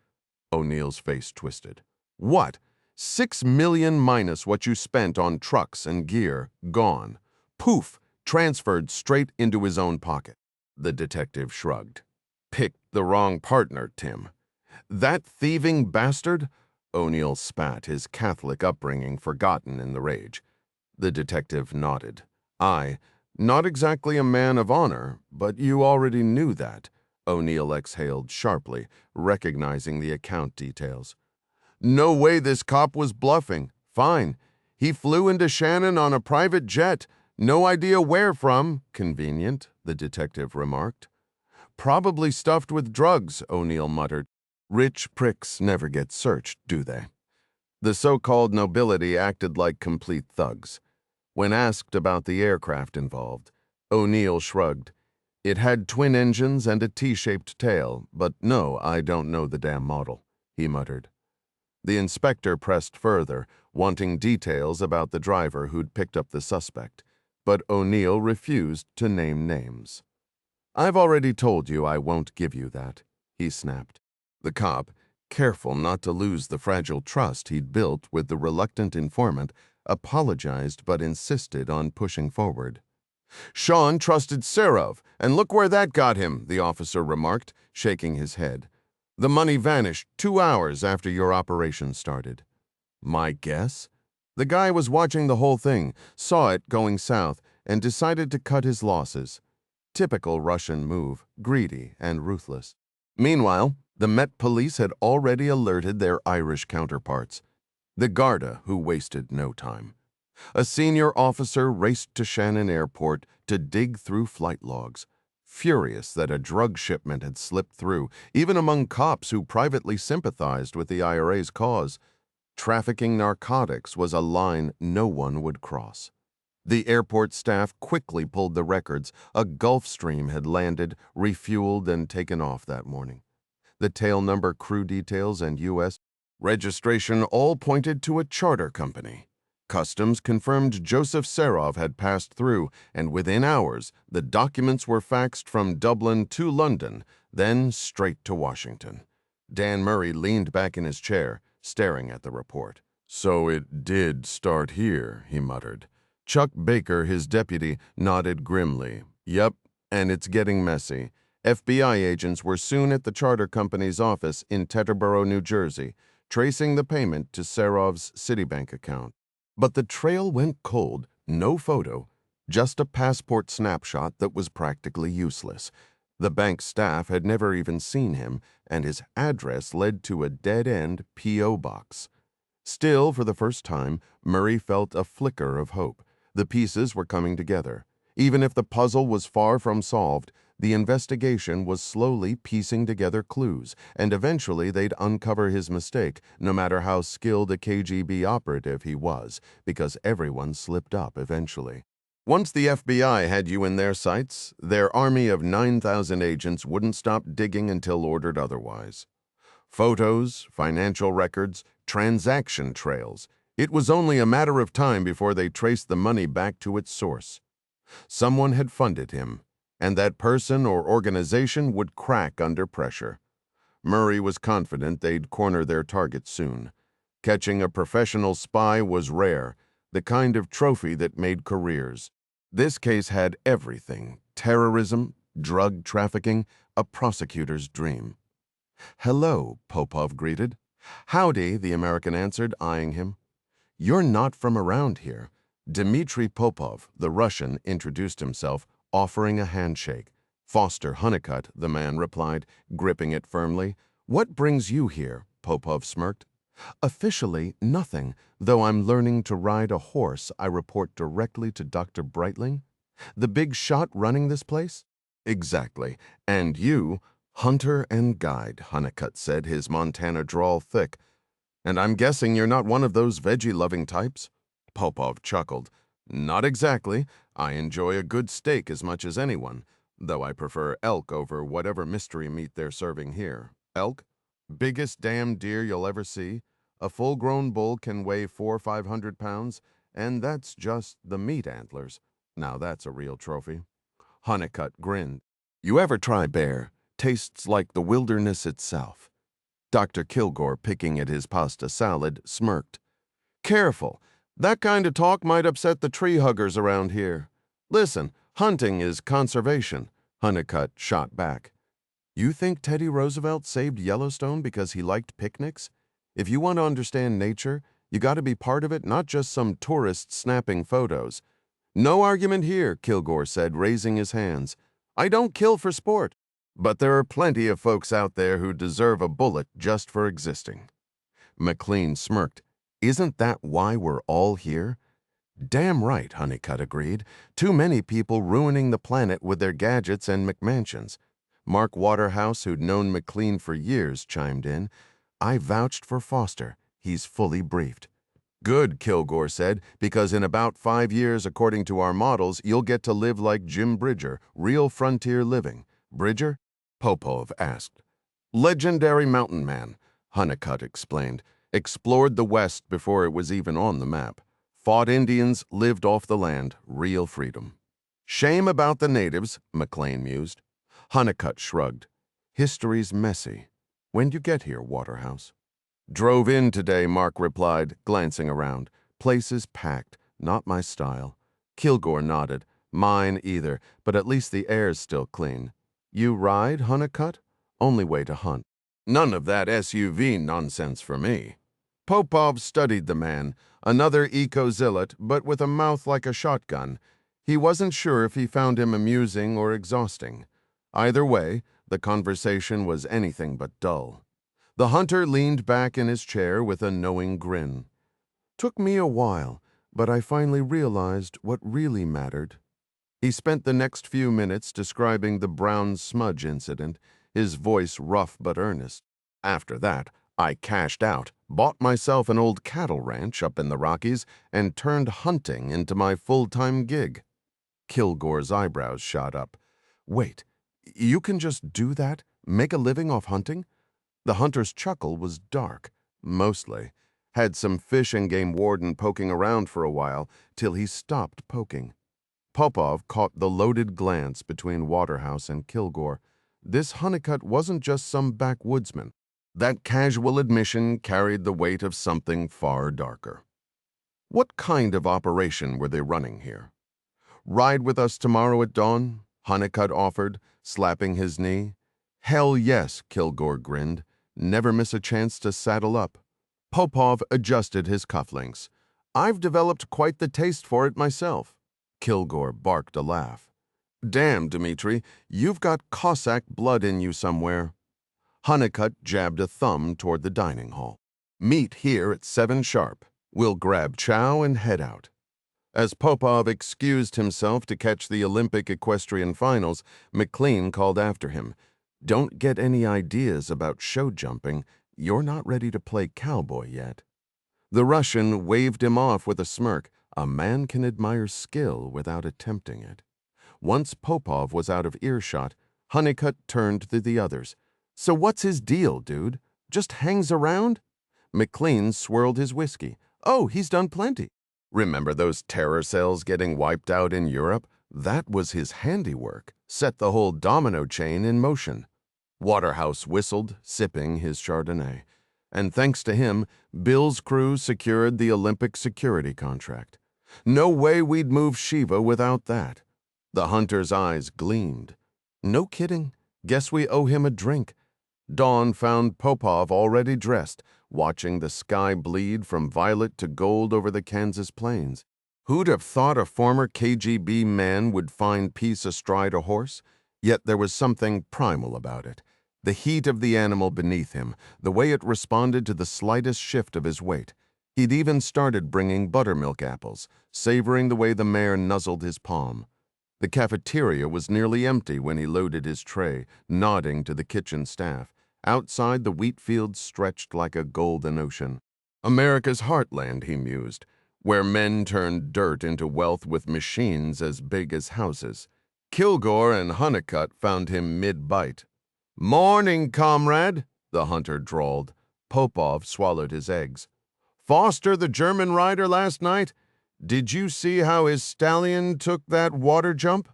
O'Neill's face twisted. What? 6 million minus what you spent on trucks and gear, gone. Poof, transferred straight into his own pocket. The detective shrugged. Picked the wrong partner, Tim. That thieving bastard? O'Neill spat, his Catholic upbringing forgotten in the rage. The detective nodded. Not exactly a man of honor, but you already knew that. O'Neill exhaled sharply, recognizing the account details. No way this cop was bluffing. Fine. He flew into Shannon on a private jet. No idea where from. Convenient, the detective remarked. Probably stuffed with drugs, O'Neill muttered. Rich pricks never get searched, do they? The so-called nobility acted like complete thugs. When asked about the aircraft involved, O'Neill shrugged. It had twin engines and a T-shaped tail, but no, I don't know the damn model, he muttered. The inspector pressed further, wanting details about the driver who'd picked up the suspect, but O'Neill refused to name names. I've already told you I won't give you that, he snapped. The cop, careful not to lose the fragile trust he'd built with the reluctant informant, apologized but insisted on pushing forward. Sean trusted Serov, and look where that got him, the officer remarked, shaking his head. The money vanished 2 hours after your operation started. My guess? The guy was watching the whole thing, saw it going south, and decided to cut his losses. Typical Russian move, greedy and ruthless. Meanwhile, the Met Police had already alerted their Irish counterparts. The Garda, who wasted no time. A senior officer raced to Shannon Airport to dig through flight logs, furious that a drug shipment had slipped through, even among cops who privately sympathized with the IRA's cause. Trafficking narcotics was a line no one would cross. The airport staff quickly pulled the records. A Gulfstream had landed, refueled, and taken off that morning. The tail number, crew details, and U.S. registration all pointed to a charter company. Customs confirmed Joseph Serov had passed through, and within hours, the documents were faxed from Dublin to London, then straight to Washington. Dan Murray leaned back in his chair, staring at the report. So it did start here, he muttered. Chuck Baker, his deputy, nodded grimly. Yep, and it's getting messy. FBI agents were soon at the charter company's office in Teterboro, New Jersey, tracing the payment to Serov's Citibank account. But the trail went cold, no photo, just a passport snapshot that was practically useless. The bank staff had never even seen him, and his address led to a dead-end P.O. box. Still, for the first time, Murray felt a flicker of hope. The pieces were coming together. Even if the puzzle was far from solved, the investigation was slowly piecing together clues, and eventually they'd uncover his mistake, no matter how skilled a KGB operative he was, because everyone slipped up eventually. Once the FBI had you in their sights, their army of 9,000 agents wouldn't stop digging until ordered otherwise. Photos, financial records, transaction trails. It was only a matter of time before they traced the money back to its source. Someone had funded him, and that person or organization would crack under pressure. Murray was confident they'd corner their target soon. Catching a professional spy was rare, the kind of trophy that made careers. This case had everything: terrorism, drug trafficking, a prosecutor's dream. Hello, Popov greeted. Howdy, the American answered, eyeing him. You're not from around here. Dmitry Popov, the Russian, introduced himself, offering a handshake. Foster Honeycutt, the man replied, gripping it firmly. What brings you here? Popov smirked. Officially, nothing, though I'm learning to ride a horse I report directly to Dr. Breitling. The big shot running this place? Exactly. And you, hunter and guide, Honeycutt said, his Montana drawl thick. And I'm guessing you're not one of those veggie-loving types? Popov chuckled. Not exactly. I enjoy a good steak as much as anyone, though I prefer elk over whatever mystery meat they're serving here. Elk? Biggest damn deer you'll ever see. A full-grown bull can weigh 400 or 500 pounds, and that's just the meat antlers. Now that's a real trophy. Honeycutt grinned. You ever try bear? Tastes like the wilderness itself. Dr. Kilgore, picking at his pasta salad, smirked. Careful. That kind of talk might upset the tree huggers around here. Listen, hunting is conservation, Honeycutt shot back. You think Teddy Roosevelt saved Yellowstone because he liked picnics? If you want to understand nature, you got to be part of it, not just some tourist snapping photos. No argument here, Kilgore said, raising his hands. I don't kill for sport, but there are plenty of folks out there who deserve a bullet just for existing. McLean smirked. Isn't that why we're all here? Damn right, Honeycutt agreed. Too many people ruining the planet with their gadgets and McMansions. Mark Waterhouse, who'd known McLean for years, chimed in. I vouched for Foster. He's fully briefed. Good, Kilgore said, because in about 5 years, according to our models, you'll get to live like Jim Bridger, real frontier living. Bridger? Popov asked. Legendary mountain man, Hunnicutt explained. Explored the West before it was even on the map. Fought Indians, lived off the land, real freedom. Shame about the natives, McLean mused. Hunnicutt shrugged. History's messy. When'd you get here, Waterhouse? Drove in today, Mark replied, glancing around. Place is packed, not my style. Kilgore nodded. Mine either, but at least the air's still clean. You ride, Hunnicutt? Only way to hunt. None of that SUV nonsense for me. Popov studied the man, another eco-zealot, but with a mouth like a shotgun. He wasn't sure if he found him amusing or exhausting. Either way, the conversation was anything but dull. The hunter leaned back in his chair with a knowing grin. Took me a while, but I finally realized what really mattered. He spent the next few minutes describing the brown smudge incident, his voice rough but earnest. After that, I cashed out, bought myself an old cattle ranch up in the Rockies, and turned hunting into my full-time gig. Kilgore's eyebrows shot up. Wait, you can just do that? Make a living off hunting? The hunter's chuckle was dark, mostly. Had some fish and game warden poking around for a while, till he stopped poking. Popov caught the loaded glance between Waterhouse and Kilgore. This Hunnicutt wasn't just some backwoodsman. That casual admission carried the weight of something far darker. What kind of operation were they running here? Ride with us tomorrow at dawn? Hunnicutt offered, slapping his knee. Hell yes, Kilgore grinned. Never miss a chance to saddle up. Popov adjusted his cufflinks. I've developed quite the taste for it myself. Kilgore barked a laugh. Damn, Dmitri, you've got Cossack blood in you somewhere. Hunnicutt jabbed a thumb toward the dining hall. Meet here at 7 sharp. We'll grab chow and head out. As Popov excused himself to catch the Olympic equestrian finals, McLean called after him. Don't get any ideas about show jumping. You're not ready to play cowboy yet. The Russian waved him off with a smirk. A man can admire skill without attempting it. Once Popov was out of earshot, Hunnicutt turned to the others. So what's his deal, dude? Just hangs around? McLean swirled his whiskey. Oh, he's done plenty. Remember those terror cells getting wiped out in Europe? That was his handiwork. Set the whole domino chain in motion. Waterhouse whistled, sipping his Chardonnay. And thanks to him, Bill's crew secured the Olympic security contract. No way we'd move Shiva without that. The hunter's eyes gleamed. No kidding. Guess we owe him a drink. Dawn found Popov already dressed, watching the sky bleed from violet to gold over the Kansas plains. Who'd have thought a former KGB man would find peace astride a horse? Yet there was something primal about it. The heat of the animal beneath him, the way it responded to the slightest shift of his weight. He'd even started bringing buttermilk apples, savoring the way the mare nuzzled his palm. The cafeteria was nearly empty when he loaded his tray, nodding to the kitchen staff. Outside, the wheat fields stretched like a golden ocean. America's heartland, he mused, where men turned dirt into wealth with machines as big as houses. Kilgore and Hunnicutt found him mid-bite. Morning, comrade, the hunter drawled. Popov swallowed his eggs. Foster the German rider last night? Did you see how his stallion took that water jump?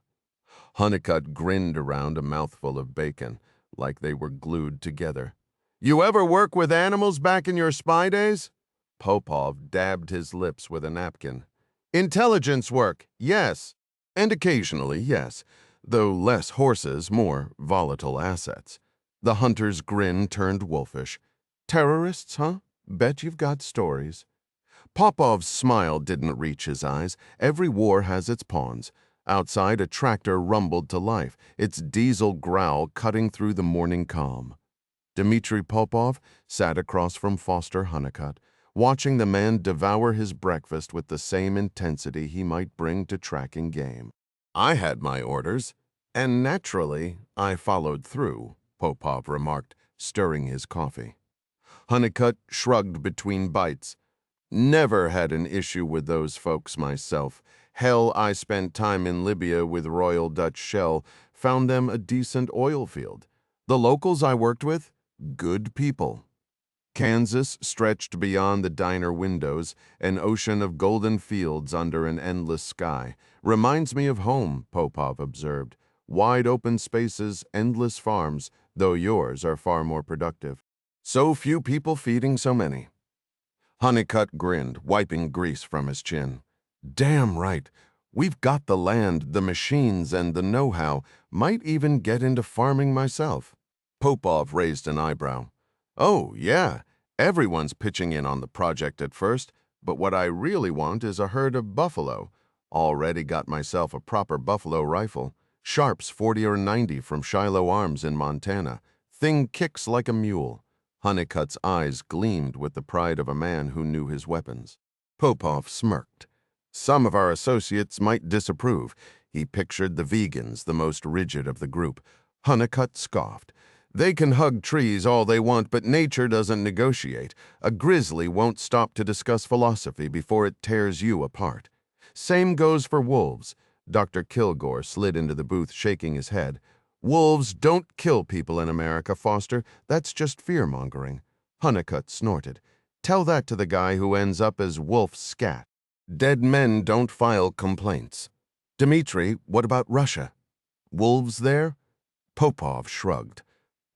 Hunnicutt grinned around a mouthful of bacon, like they were glued together. You ever work with animals back in your spy days? Popov dabbed his lips with a napkin. Intelligence work, yes. And occasionally, yes, though less horses, more volatile assets. The hunter's grin turned wolfish. Terrorists, huh? Bet you've got stories. Popov's smile didn't reach his eyes. Every war has its pawns. Outside, a tractor rumbled to life, its diesel growl cutting through the morning calm. Dmitri Popov sat across from Foster Hunnicutt, watching the man devour his breakfast with the same intensity he might bring to tracking game. I had my orders. And naturally, I followed through, Popov remarked, stirring his coffee. Honeycutt shrugged between bites. Never had an issue with those folks myself. Hell, I spent time in Libya with Royal Dutch Shell, found them a decent oil field. The locals I worked with, good people. Kansas stretched beyond the diner windows, an ocean of golden fields under an endless sky. Reminds me of home, Popov observed. Wide open spaces, endless farms, though yours are far more productive. So few people feeding so many. Honeycutt grinned, wiping grease from his chin. Damn right. We've got the land, the machines, and the know-how. Might even get into farming myself. Popov raised an eyebrow. Oh, yeah. Everyone's pitching in on the project at first, but what I really want is a herd of buffalo. Already got myself a proper buffalo rifle. Sharps 40 or 90 from Shiloh Arms in Montana. Thing kicks like a mule. Honeycutt's eyes gleamed with the pride of a man who knew his weapons. Popov smirked. Some of our associates might disapprove. He pictured the vegans, the most rigid of the group. Honeycutt scoffed. They can hug trees all they want, but nature doesn't negotiate. A grizzly won't stop to discuss philosophy before it tears you apart. Same goes for wolves. Dr. Kilgore slid into the booth, shaking his head. Wolves don't kill people in America, Foster. That's just fear-mongering. Honeycutt snorted. Tell that to the guy who ends up as Wolf Scat. Dead men don't file complaints. Dmitri, what about Russia? Wolves there? Popov shrugged.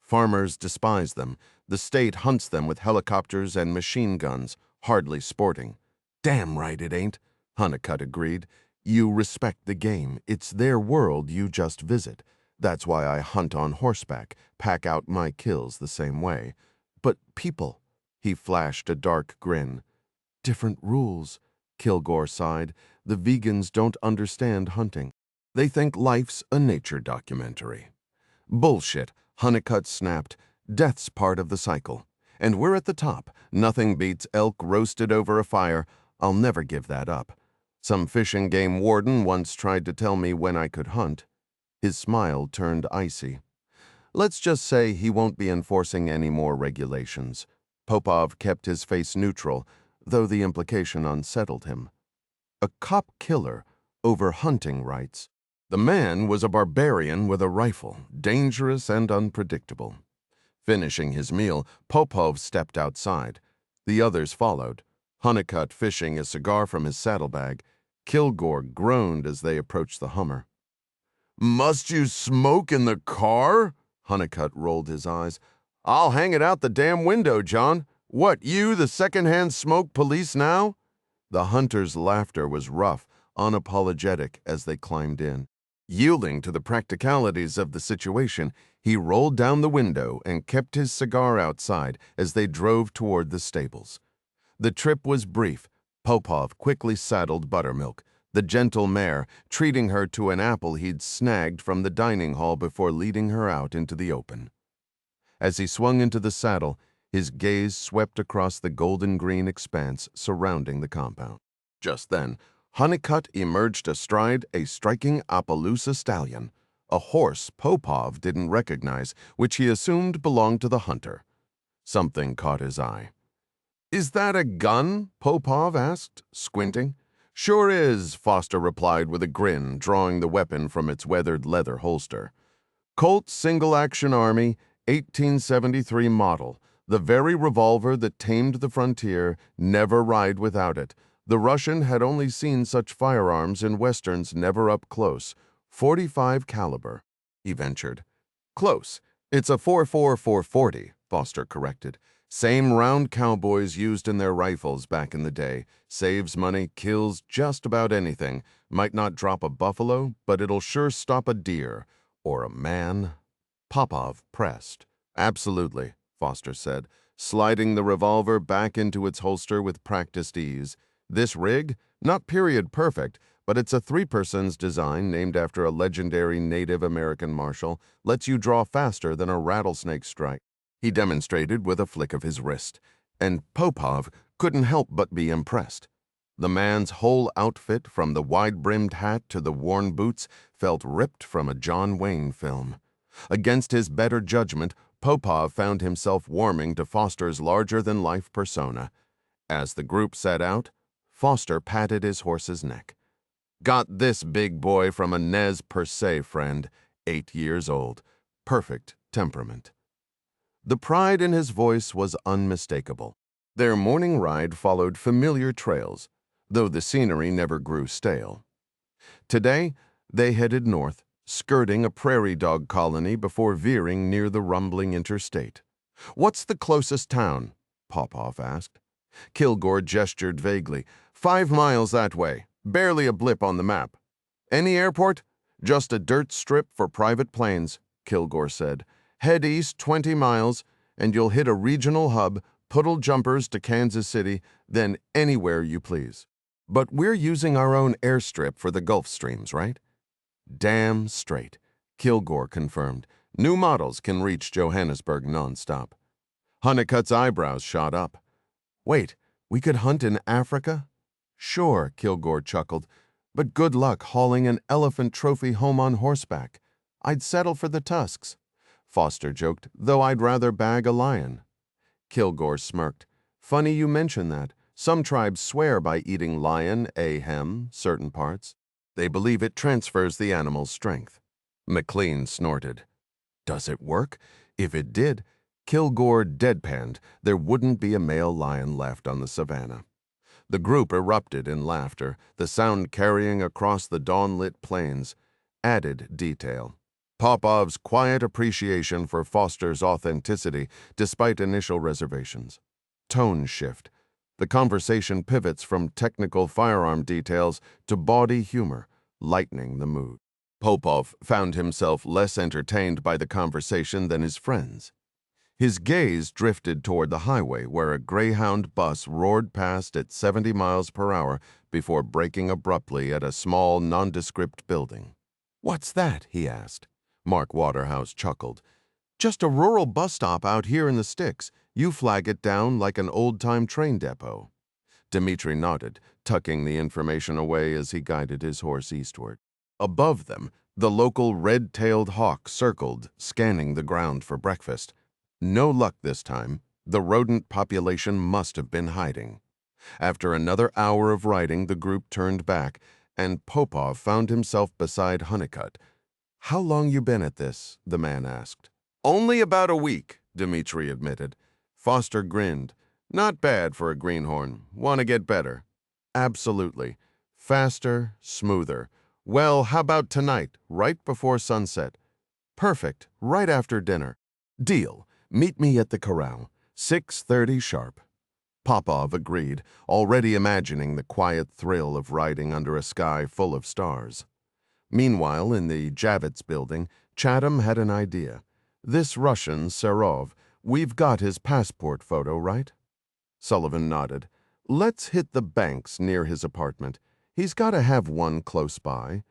Farmers despise them. The state hunts them with helicopters and machine guns, hardly sporting. Damn right it ain't, Honeycutt agreed. You respect the game. It's their world you just visit. That's why I hunt on horseback, pack out my kills the same way. But people, he flashed a dark grin. Different rules, Kilgore sighed. The vegans don't understand hunting. They think life's a nature documentary. Bullshit, Honeycutt snapped. Death's part of the cycle. And we're at the top. Nothing beats elk roasted over a fire. I'll never give that up. Some fish and game warden once tried to tell me when I could hunt. His smile turned icy. Let's just say he won't be enforcing any more regulations. Popov kept his face neutral, though the implication unsettled him. A cop killer over hunting rights. The man was a barbarian with a rifle, dangerous and unpredictable. Finishing his meal, Popov stepped outside. The others followed, Honeycutt fishing a cigar from his saddlebag. Kilgore groaned as they approached the Hummer. Must you smoke in the car? Honeycutt rolled his eyes. I'll hang it out the damn window, John. What, you, the second-hand smoke police now? The hunter's laughter was rough, unapologetic as they climbed in. Yielding to the practicalities of the situation, he rolled down the window and kept his cigar outside as they drove toward the stables. The trip was brief. Popov quickly saddled Buttermilk, the gentle mare, treating her to an apple he'd snagged from the dining hall before leading her out into the open. As he swung into the saddle, his gaze swept across the golden-green expanse surrounding the compound. Just then, Honeycutt emerged astride a striking Appaloosa stallion, a horse Popov didn't recognize, which he assumed belonged to the hunter. Something caught his eye. Is that a gun? Popov asked, squinting. Sure is, Foster replied with a grin, drawing the weapon from its weathered leather holster. Colt Single-Action Army, 1873 model. The very revolver that tamed the frontier, never ride without it. The Russian had only seen such firearms in westerns, never up close. 45 caliber, he ventured. Close. It's a 4.44 Foster corrected. Same round cowboys used in their rifles back in the day. Saves money, kills just about anything. Might not drop a buffalo, but it'll sure stop a deer. Or a man. Popov pressed. Absolutely, Foster said, sliding the revolver back into its holster with practiced ease. This rig? Not period perfect, but it's a three-person's design named after a legendary Native American marshal. Lets you draw faster than a rattlesnake strike. He demonstrated with a flick of his wrist, and Popov couldn't help but be impressed. The man's whole outfit, from the wide-brimmed hat to the worn boots, felt ripped from a John Wayne film. Against his better judgment, Popov found himself warming to Foster's larger-than-life persona. As the group set out, Foster patted his horse's neck. "Got this big boy from a Nez Perce friend, 8 years old. Perfect temperament." The pride in his voice was unmistakable. Their morning ride followed familiar trails, though the scenery never grew stale. Today, they headed north, skirting a prairie dog colony before veering near the rumbling interstate. "What's the closest town?" Popov asked. Kilgore gestured vaguely. 5 miles that way, barely a blip on the map." "Any airport?" "Just a dirt strip for private planes," Kilgore said. "Head east 20 miles, and you'll hit a regional hub, puddle jumpers to Kansas City, then anywhere you please. But we're using our own airstrip for the Gulf Streams, right?" "Damn straight," Kilgore confirmed. "New models can reach Johannesburg nonstop." Honeycutt's eyebrows shot up. "Wait, we could hunt in Africa?" "Sure," Kilgore chuckled, "but good luck hauling an elephant trophy home on horseback. I'd settle for the tusks." Foster joked, "though I'd rather bag a lion." Kilgore smirked. "Funny you mention that. Some tribes swear by eating lion, certain parts. They believe it transfers the animal's strength." McLean snorted. "Does it work? If it did," Kilgore deadpanned, "there wouldn't be a male lion left on the savannah." The group erupted in laughter, the sound carrying across the dawn-lit plains. Added detail. Popov's quiet appreciation for Foster's authenticity, despite initial reservations. Tone shift. The conversation pivots from technical firearm details to bawdy humor, lightening the mood. Popov found himself less entertained by the conversation than his friends. His gaze drifted toward the highway where a Greyhound bus roared past at 70 miles per hour before braking abruptly at a small, nondescript building. "What's that?" he asked. Mark Waterhouse chuckled. "Just a rural bus stop out here in the sticks. You flag it down like an old-time train depot." Dmitri nodded, tucking the information away as he guided his horse eastward. Above them, the local red-tailed hawk circled, scanning the ground for breakfast. No luck this time. The rodent population must have been hiding. After another hour of riding, the group turned back, and Popov found himself beside Honeycutt. "How long you been at this?" the man asked. "Only about a week," Dmitri admitted. Foster grinned. "Not bad for a greenhorn. Want to get better?" "Absolutely. Faster, smoother. Well, how about tonight, right before sunset?" "Perfect. Right after dinner." "Deal. Meet me at the corral. 6:30 sharp." Popov agreed, already imagining the quiet thrill of riding under a sky full of stars. Meanwhile, in the Javits building, Chatham had an idea. "This Russian, Serov, we've got his passport photo, right?" Sullivan nodded. "Let's hit the banks near his apartment. He's got to have one close by."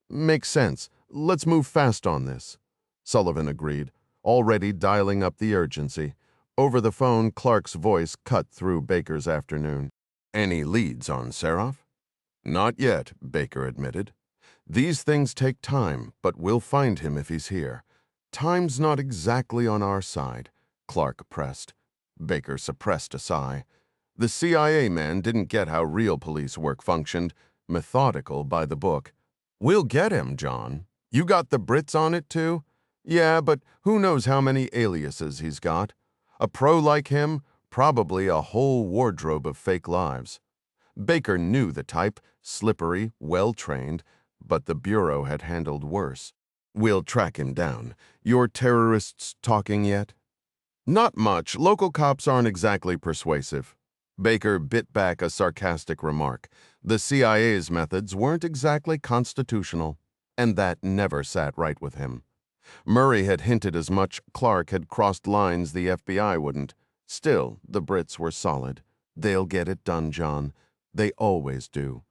"Makes sense. Let's move fast on this." Sullivan agreed, already dialing up the urgency. Over the phone, Clark's voice cut through Baker's afternoon. "Any leads on Serov?" "Not yet," Baker admitted. "These things take time, but we'll find him if he's here." "Time's not exactly on our side," Clark pressed. Baker suppressed a sigh. The CIA man didn't get how real police work functioned, methodical by the book. "We'll get him, John. You got the Brits on it, too?" "Yeah, but who knows how many aliases he's got. A pro like him, probably a whole wardrobe of fake lives." Baker knew the type, slippery, well-trained, but the Bureau had handled worse. "We'll track him down. Your terrorists talking yet?" "Not much. Local cops aren't exactly persuasive." Baker bit back a sarcastic remark. The CIA's methods weren't exactly constitutional, and that never sat right with him. Murray had hinted as much. Clark had crossed lines the FBI wouldn't. Still, the Brits were solid. "They'll get it done, John. They always do."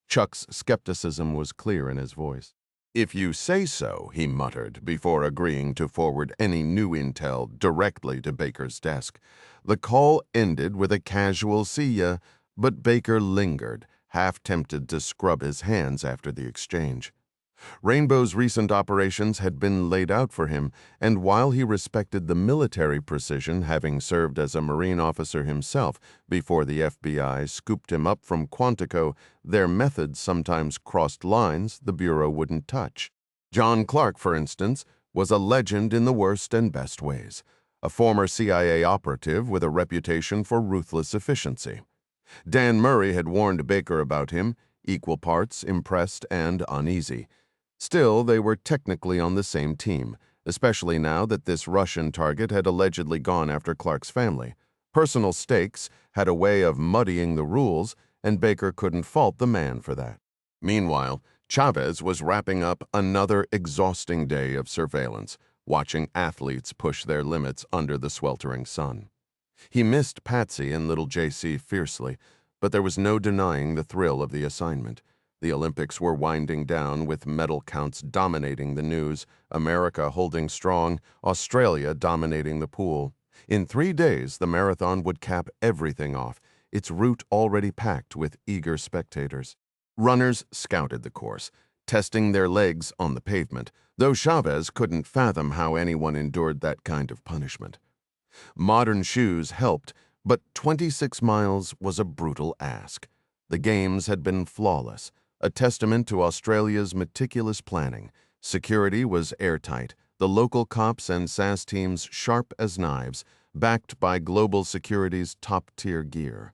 Chuck's skepticism was clear in his voice. "If you say so," he muttered, before agreeing to forward any new intel directly to Baker's desk. The call ended with a casual "see ya," but Baker lingered, half tempted to scrub his hands after the exchange. Rainbow's recent operations had been laid out for him, and while he respected the military precision, having served as a Marine officer himself before the FBI scooped him up from Quantico, their methods sometimes crossed lines the Bureau wouldn't touch. John Clark, for instance, was a legend in the worst and best ways, a former CIA operative with a reputation for ruthless efficiency. Dan Murray had warned Baker about him, equal parts impressed and uneasy. Still, they were technically on the same team, especially now that this Russian target had allegedly gone after Clark's family. Personal stakes had a way of muddying the rules, and Baker couldn't fault the man for that. Meanwhile, Chavez was wrapping up another exhausting day of surveillance, watching athletes push their limits under the sweltering sun. He missed Patsy and little JC fiercely, but there was no denying the thrill of the assignment. The Olympics were winding down with medal counts dominating the news, America holding strong, Australia dominating the pool. In 3 days, the marathon would cap everything off, its route already packed with eager spectators. Runners scouted the course, testing their legs on the pavement, though Chavez couldn't fathom how anyone endured that kind of punishment. Modern shoes helped, but 26 miles was a brutal ask. The games had been flawless, a testament to Australia's meticulous planning. Security was airtight, the local cops and SAS teams sharp as knives, backed by global security's top-tier gear.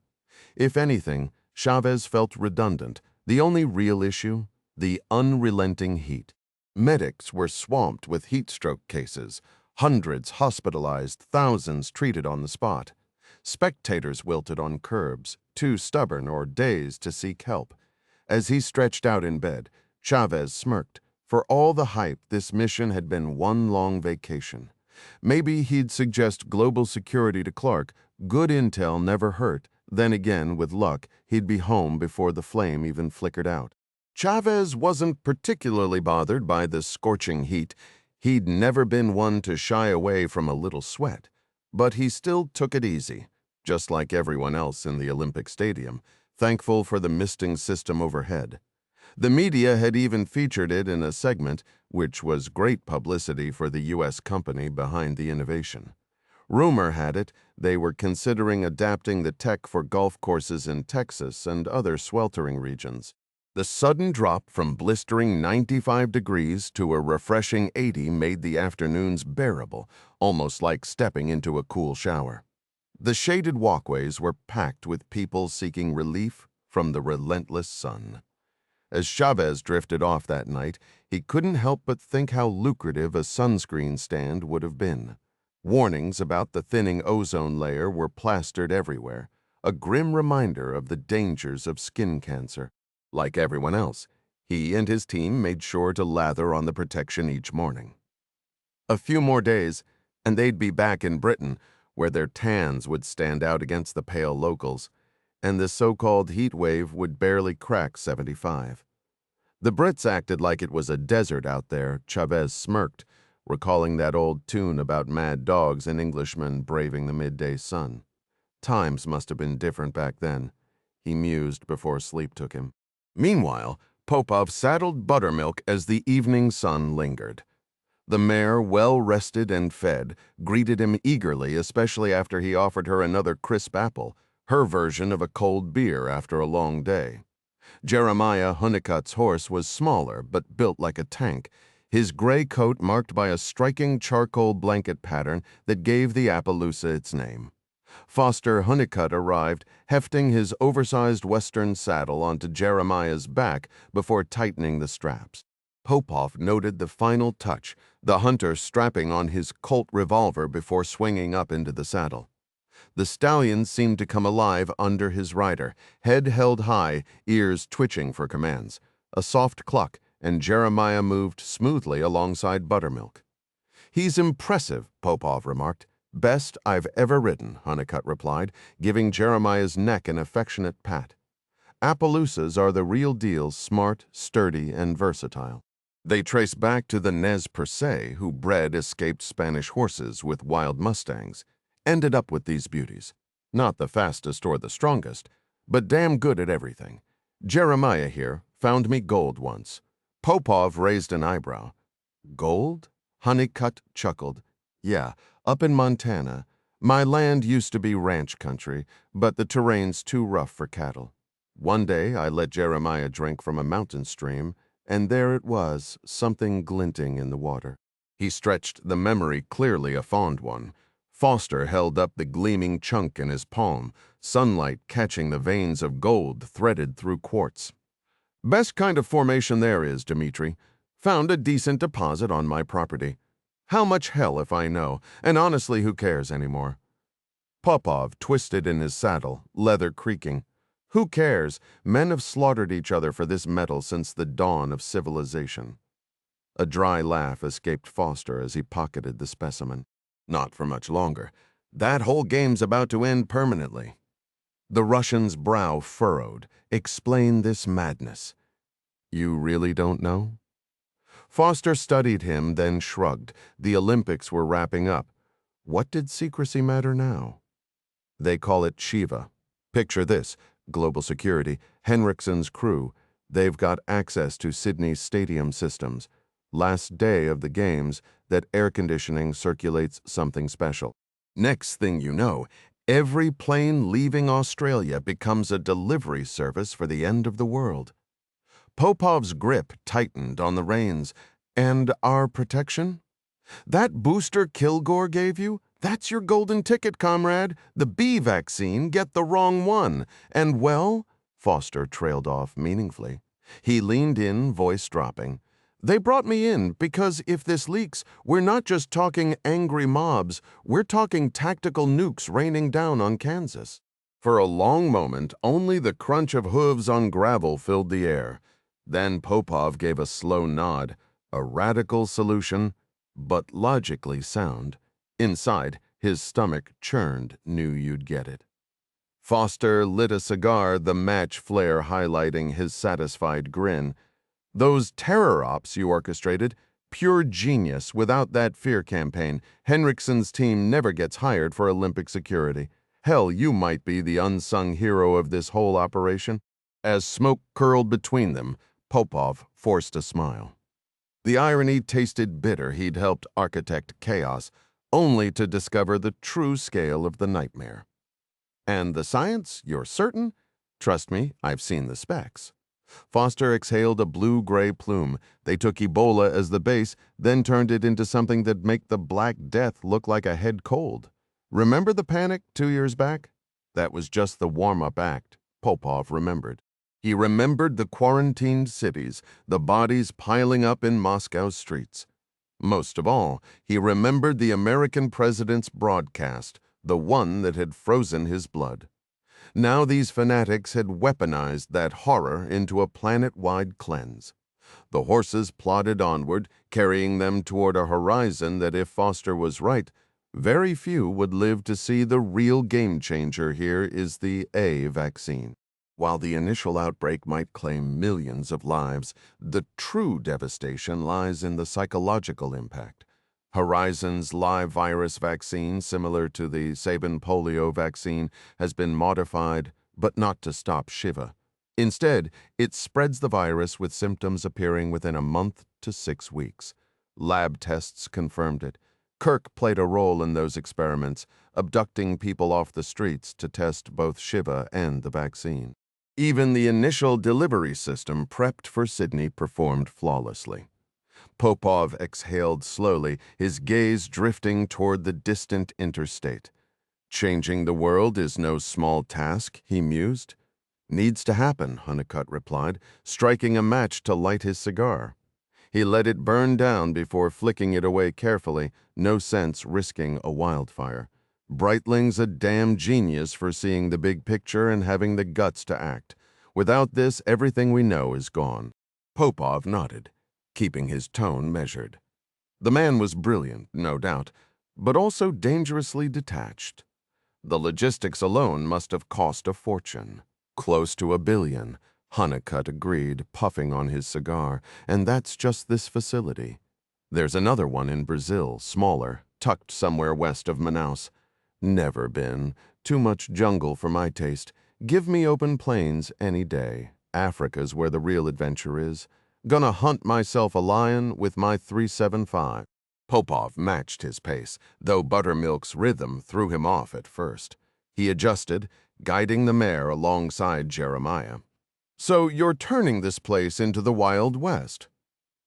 If anything, Chavez felt redundant. The only real issue? The unrelenting heat. Medics were swamped with heat stroke cases, hundreds hospitalized, thousands treated on the spot. Spectators wilted on curbs, too stubborn or dazed to seek help. As he stretched out in bed, Chavez smirked. For all the hype, this mission had been one long vacation. Maybe he'd suggest global security to Clark. Good intel never hurt. Then again, with luck, he'd be home before the flame even flickered out. Chavez wasn't particularly bothered by the scorching heat. He'd never been one to shy away from a little sweat. But he still took it easy, just like everyone else in the Olympic Stadium, thankful for the misting system overhead. The media had even featured it in a segment, which was great publicity for the U.S. company behind the innovation. Rumor had it they were considering adapting the tech for golf courses in Texas and other sweltering regions. The sudden drop from blistering 95 degrees to a refreshing 80 made the afternoons bearable, almost like stepping into a cool shower. The shaded walkways were packed with people seeking relief from the relentless sun. As Chavez drifted off that night, he couldn't help but think how lucrative a sunscreen stand would have been. Warnings about the thinning ozone layer were plastered everywhere, a grim reminder of the dangers of skin cancer. Like everyone else, he and his team made sure to lather on the protection each morning. A few more days, and they'd be back in Britain, where their tans would stand out against the pale locals, and the so-called heat wave would barely crack 75. The Brits acted like it was a desert out there. Chavez smirked, recalling that old tune about mad dogs and Englishmen braving the midday sun. Times must have been different back then, he mused before sleep took him. Meanwhile, Popov saddled Buttermilk as the evening sun lingered. The mare, well-rested and fed, greeted him eagerly, especially after he offered her another crisp apple, her version of a cold beer after a long day. Jeremiah Honeycutt's horse was smaller, but built like a tank, his gray coat marked by a striking charcoal blanket pattern that gave the Appaloosa its name. Foster Honeycutt arrived, hefting his oversized western saddle onto Jeremiah's back before tightening the straps. Popov noted the final touch, the hunter strapping on his Colt revolver before swinging up into the saddle. The stallion seemed to come alive under his rider, head held high, ears twitching for commands. A soft cluck, and Jeremiah moved smoothly alongside Buttermilk. "He's impressive," Popov remarked. "Best I've ever ridden," Honeycutt replied, giving Jeremiah's neck an affectionate pat. Appaloosas are the real deal, smart, sturdy, and versatile. They trace back to the Nez Perce, who bred escaped Spanish horses with wild mustangs. Ended up with these beauties. Not the fastest or the strongest, but damn good at everything. Jeremiah here found me gold once. Popov raised an eyebrow. Gold? Honeycutt chuckled. Yeah, up in Montana. My land used to be ranch country, but the terrain's too rough for cattle. One day I let Jeremiah drink from a mountain stream, and there it was, something glinting in the water. He stretched the memory clearly a fond one. Foster held up the gleaming chunk in his palm, sunlight catching the veins of gold threaded through quartz. Best kind of formation there is, Dmitri. Found a decent deposit on my property. How much hell if I know, and honestly, who cares anymore? Popov twisted in his saddle, leather creaking. Who cares? Men have slaughtered each other for this metal since the dawn of civilization. A dry laugh escaped Foster as he pocketed the specimen. Not for much longer. That whole game's about to end permanently. The Russian's brow furrowed. Explain this madness. You really don't know? Foster studied him, then shrugged. The Olympics were wrapping up. What did secrecy matter now? They call it Shiva. Picture this, global security, Henriksen's crew. They've got access to Sydney's stadium systems. Last day of the games, that air conditioning circulates something special. Next thing you know, every plane leaving Australia becomes a delivery service for the end of the world. Popov's grip tightened on the reins. And our protection? That booster Kilgore gave you? That's your golden ticket, comrade. The B vaccine, get the wrong one. And well, Foster trailed off meaningfully. He leaned in, voice dropping. They brought me in because if this leaks, we're not just talking angry mobs, we're talking tactical nukes raining down on Kansas. For a long moment, only the crunch of hooves on gravel filled the air. Then Popov gave a slow nod, a radical solution, but logically sound. Inside, his stomach churned, knew you'd get it. Foster lit a cigar, the match flare highlighting his satisfied grin. Those terror ops you orchestrated, pure genius. Without that fear campaign, Henriksen's team never gets hired for Olympic security. Hell, you might be the unsung hero of this whole operation. As smoke curled between them, Popov forced a smile. The irony tasted bitter. He'd helped architect chaos, only to discover the true scale of the nightmare. And the science, you're certain? Trust me, I've seen the specs. Foster exhaled a blue-gray plume. They took Ebola as the base, then turned it into something that'd make the Black Death look like a head cold. Remember the panic 2 years back? That was just the warm-up act, Popov remembered. He remembered the quarantined cities, the bodies piling up in Moscow's streets. Most of all, he remembered the American president's broadcast, the one that had frozen his blood. Now these fanatics had weaponized that horror into a planet-wide cleanse. The horses plodded onward, carrying them toward a horizon that, if Foster was right, very few would live to see. The real game-changer here is the A vaccine. While the initial outbreak might claim millions of lives, the true devastation lies in the psychological impact. Horizon's live virus vaccine, similar to the Sabin polio vaccine, has been modified, but not to stop Shiva. Instead, it spreads the virus with symptoms appearing within a month to 6 weeks. Lab tests confirmed it. Kirk played a role in those experiments, abducting people off the streets to test both Shiva and the vaccine. Even the initial delivery system prepped for Sydney performed flawlessly. Popov exhaled slowly, his gaze drifting toward the distant interstate. Changing the world is no small task, he mused. Needs to happen, Honeycutt replied, striking a match to light his cigar. He let it burn down before flicking it away carefully, no sense risking a wildfire. Breitling's a damn genius for seeing the big picture and having the guts to act. Without this, everything we know is gone. Popov nodded, keeping his tone measured. The man was brilliant, no doubt, but also dangerously detached. The logistics alone must have cost a fortune. Close to $1 billion, Honeycutt agreed, puffing on his cigar, and that's just this facility. There's another one in Brazil, smaller, tucked somewhere west of Manaus. Never been. Too much jungle for my taste. Give me open plains any day. Africa's where the real adventure is. Gonna hunt myself a lion with my 375. Popov matched his pace, though Buttermilk's rhythm threw him off at first. He adjusted, guiding the mare alongside Jeremiah. So you're turning this place into the Wild West?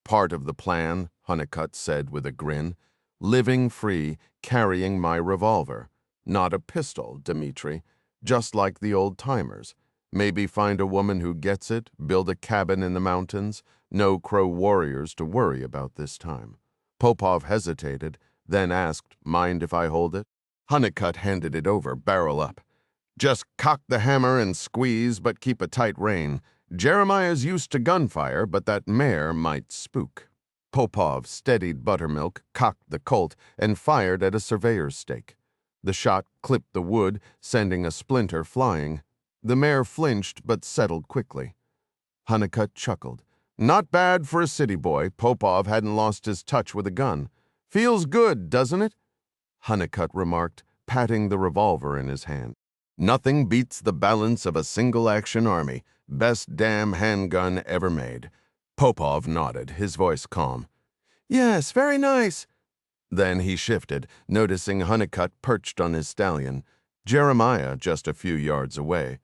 Part of the plan, Honeycutt said with a grin. Living free, carrying my revolver. Not a pistol, Dmitri. Just like the old-timers. Maybe find a woman who gets it, build a cabin in the mountains. No Crow warriors to worry about this time. Popov hesitated, then asked, mind if I hold it? Honeycutt handed it over, barrel up. Just cock the hammer and squeeze, but keep a tight rein. Jeremiah's used to gunfire, but that mare might spook. Popov steadied Buttermilk, cocked the Colt, and fired at a surveyor's stake. The shot clipped the wood, sending a splinter flying. The mare flinched, but settled quickly. Honeycutt chuckled. Not bad for a city boy. Popov hadn't lost his touch with a gun. Feels good, doesn't it? Honeycutt remarked, patting the revolver in his hand. Nothing beats the balance of a single-action army. Best damn handgun ever made. Popov nodded, his voice calm. Yes, very nice. Then he shifted, noticing Honeycutt perched on his stallion. Jeremiah just a few yards away.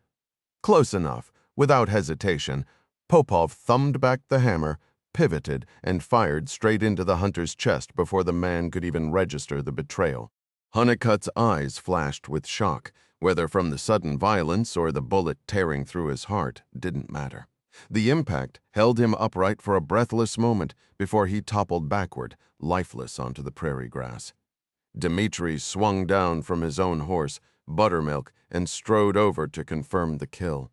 Close enough. Without hesitation, Popov thumbed back the hammer, pivoted, and fired straight into the hunter's chest before the man could even register the betrayal. Honeycutt's eyes flashed with shock. Whether from the sudden violence or the bullet tearing through his heart didn't matter. The impact held him upright for a breathless moment before he toppled backward, lifeless onto the prairie grass. Dmitri swung down from his own horse, Buttermilk, and strode over to confirm the kill.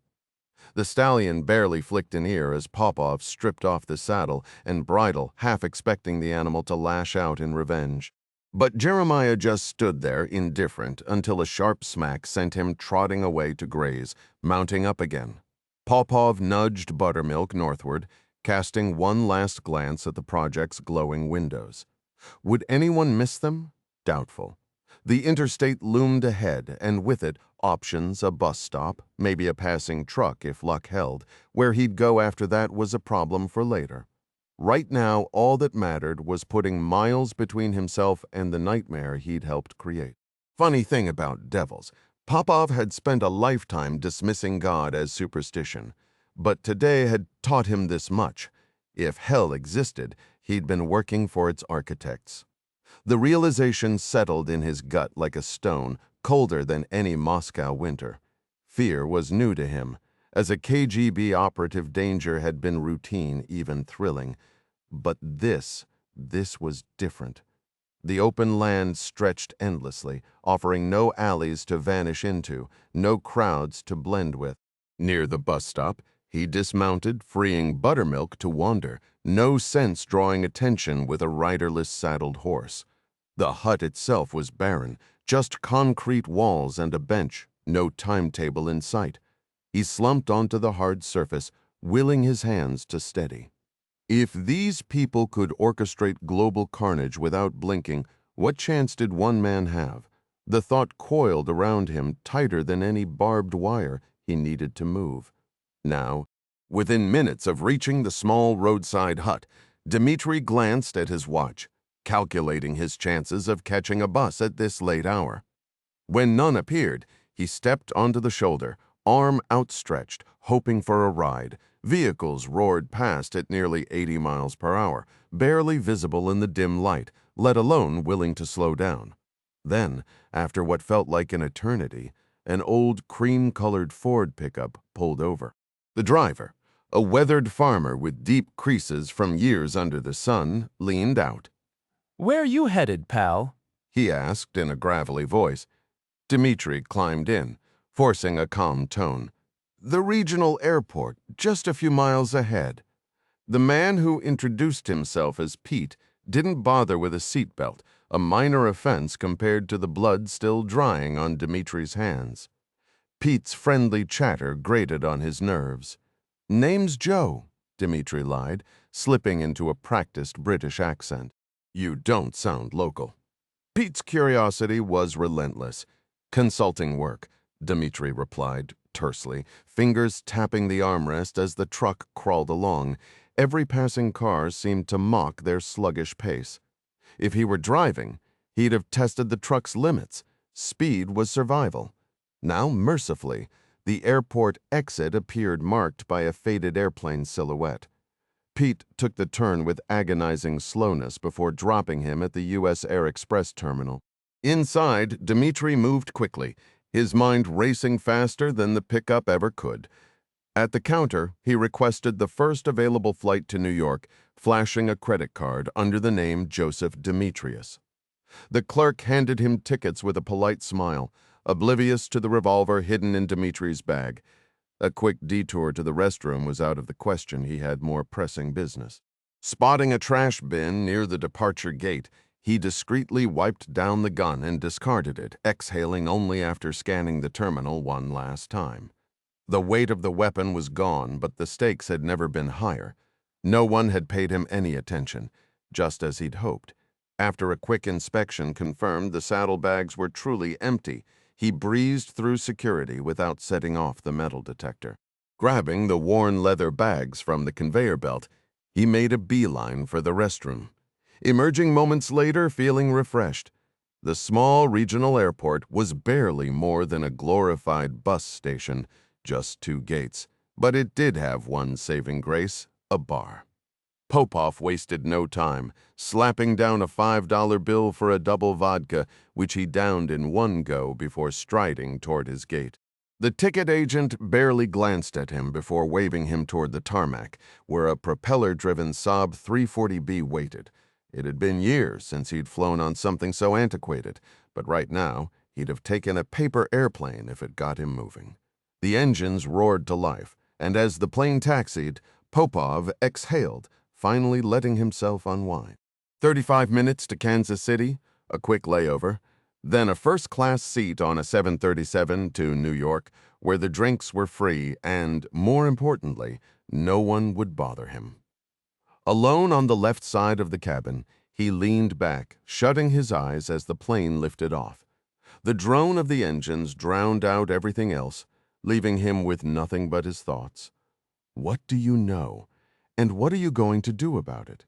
The stallion barely flicked an ear as Popov stripped off the saddle and bridle, half expecting the animal to lash out in revenge. But Jeremiah just stood there, indifferent, until a sharp smack sent him trotting away to graze, mounting up again. Popov nudged Buttermilk northward, casting one last glance at the project's glowing windows. Would anyone miss them? Doubtful. The interstate loomed ahead, and with it, options, a bus stop, maybe a passing truck if luck held. Where he'd go after that was a problem for later. Right now, all that mattered was putting miles between himself and the nightmare he'd helped create. Funny thing about devils, Popov had spent a lifetime dismissing God as superstition, but today had taught him this much. If hell existed, he'd been working for its architects. The realization settled in his gut like a stone, colder than any Moscow winter. Fear was new to him. As a KGB operative, danger had been routine, even thrilling. But this was different. The open land stretched endlessly, offering no alleys to vanish into, no crowds to blend with. Near the bus stop, he dismounted, freeing Buttermilk to wander, no sense drawing attention with a riderless saddled horse. The hut itself was barren, just concrete walls and a bench, no timetable in sight. He slumped onto the hard surface, willing his hands to steady. If these people could orchestrate global carnage without blinking, what chance did one man have? The thought coiled around him tighter than any barbed wire he needed to move. Now, within minutes of reaching the small roadside hut, Dmitri glanced at his watch, calculating his chances of catching a bus at this late hour. When none appeared, he stepped onto the shoulder, arm outstretched, hoping for a ride. Vehicles roared past at nearly 80 miles per hour, barely visible in the dim light, let alone willing to slow down. Then, after what felt like an eternity, an old cream-colored Ford pickup pulled over. The driver, a weathered farmer with deep creases from years under the sun, leaned out. "Where you headed, pal?" he asked in a gravelly voice. Dmitri climbed in, forcing a calm tone. The regional airport, just a few miles ahead. The man who introduced himself as Pete didn't bother with a seatbelt, a minor offense compared to the blood still drying on Dmitri's hands. Pete's friendly chatter grated on his nerves. Name's Joe, Dmitri lied, slipping into a practiced British accent. You don't sound local. Pete's curiosity was relentless. Consulting work, Dmitri replied, tersely, fingers tapping the armrest as the truck crawled along. Every passing car seemed to mock their sluggish pace. If he were driving, he'd have tested the truck's limits. Speed was survival. Now, mercifully, the airport exit appeared marked by a faded airplane silhouette. Pete took the turn with agonizing slowness before dropping him at the U.S. Air Express terminal. Inside, Dmitri moved quickly, his mind racing faster than the pickup ever could. At the counter, he requested the first available flight to New York, flashing a credit card under the name Joseph Demetrius. The clerk handed him tickets with a polite smile, oblivious to the revolver hidden in Dimitri's bag. A quick detour to the restroom was out of the question. He had more pressing business. Spotting a trash bin near the departure gate, he discreetly wiped down the gun and discarded it, exhaling only after scanning the terminal one last time. The weight of the weapon was gone, but the stakes had never been higher. No one had paid him any attention, just as he'd hoped. After a quick inspection confirmed the saddlebags were truly empty, he breezed through security without setting off the metal detector. Grabbing the worn leather bags from the conveyor belt, he made a beeline for the restroom. Emerging moments later, feeling refreshed. The small regional airport was barely more than a glorified bus station, just 2 gates, but it did have one saving grace: a bar. Popov wasted no time, slapping down a $5 bill for a double vodka, which he downed in one go before striding toward his gate. The ticket agent barely glanced at him before waving him toward the tarmac, where a propeller-driven Saab 340B waited. It had been years since he'd flown on something so antiquated, but right now he'd have taken a paper airplane if it got him moving. The engines roared to life, and as the plane taxied, Popov exhaled, finally letting himself unwind. 35 minutes to Kansas City, a quick layover, then a first-class seat on a 737 to New York, where the drinks were free and, more importantly, no one would bother him. Alone on the left side of the cabin, he leaned back, shutting his eyes as the plane lifted off. The drone of the engines drowned out everything else, leaving him with nothing but his thoughts. What do you know? And what are you going to do about it?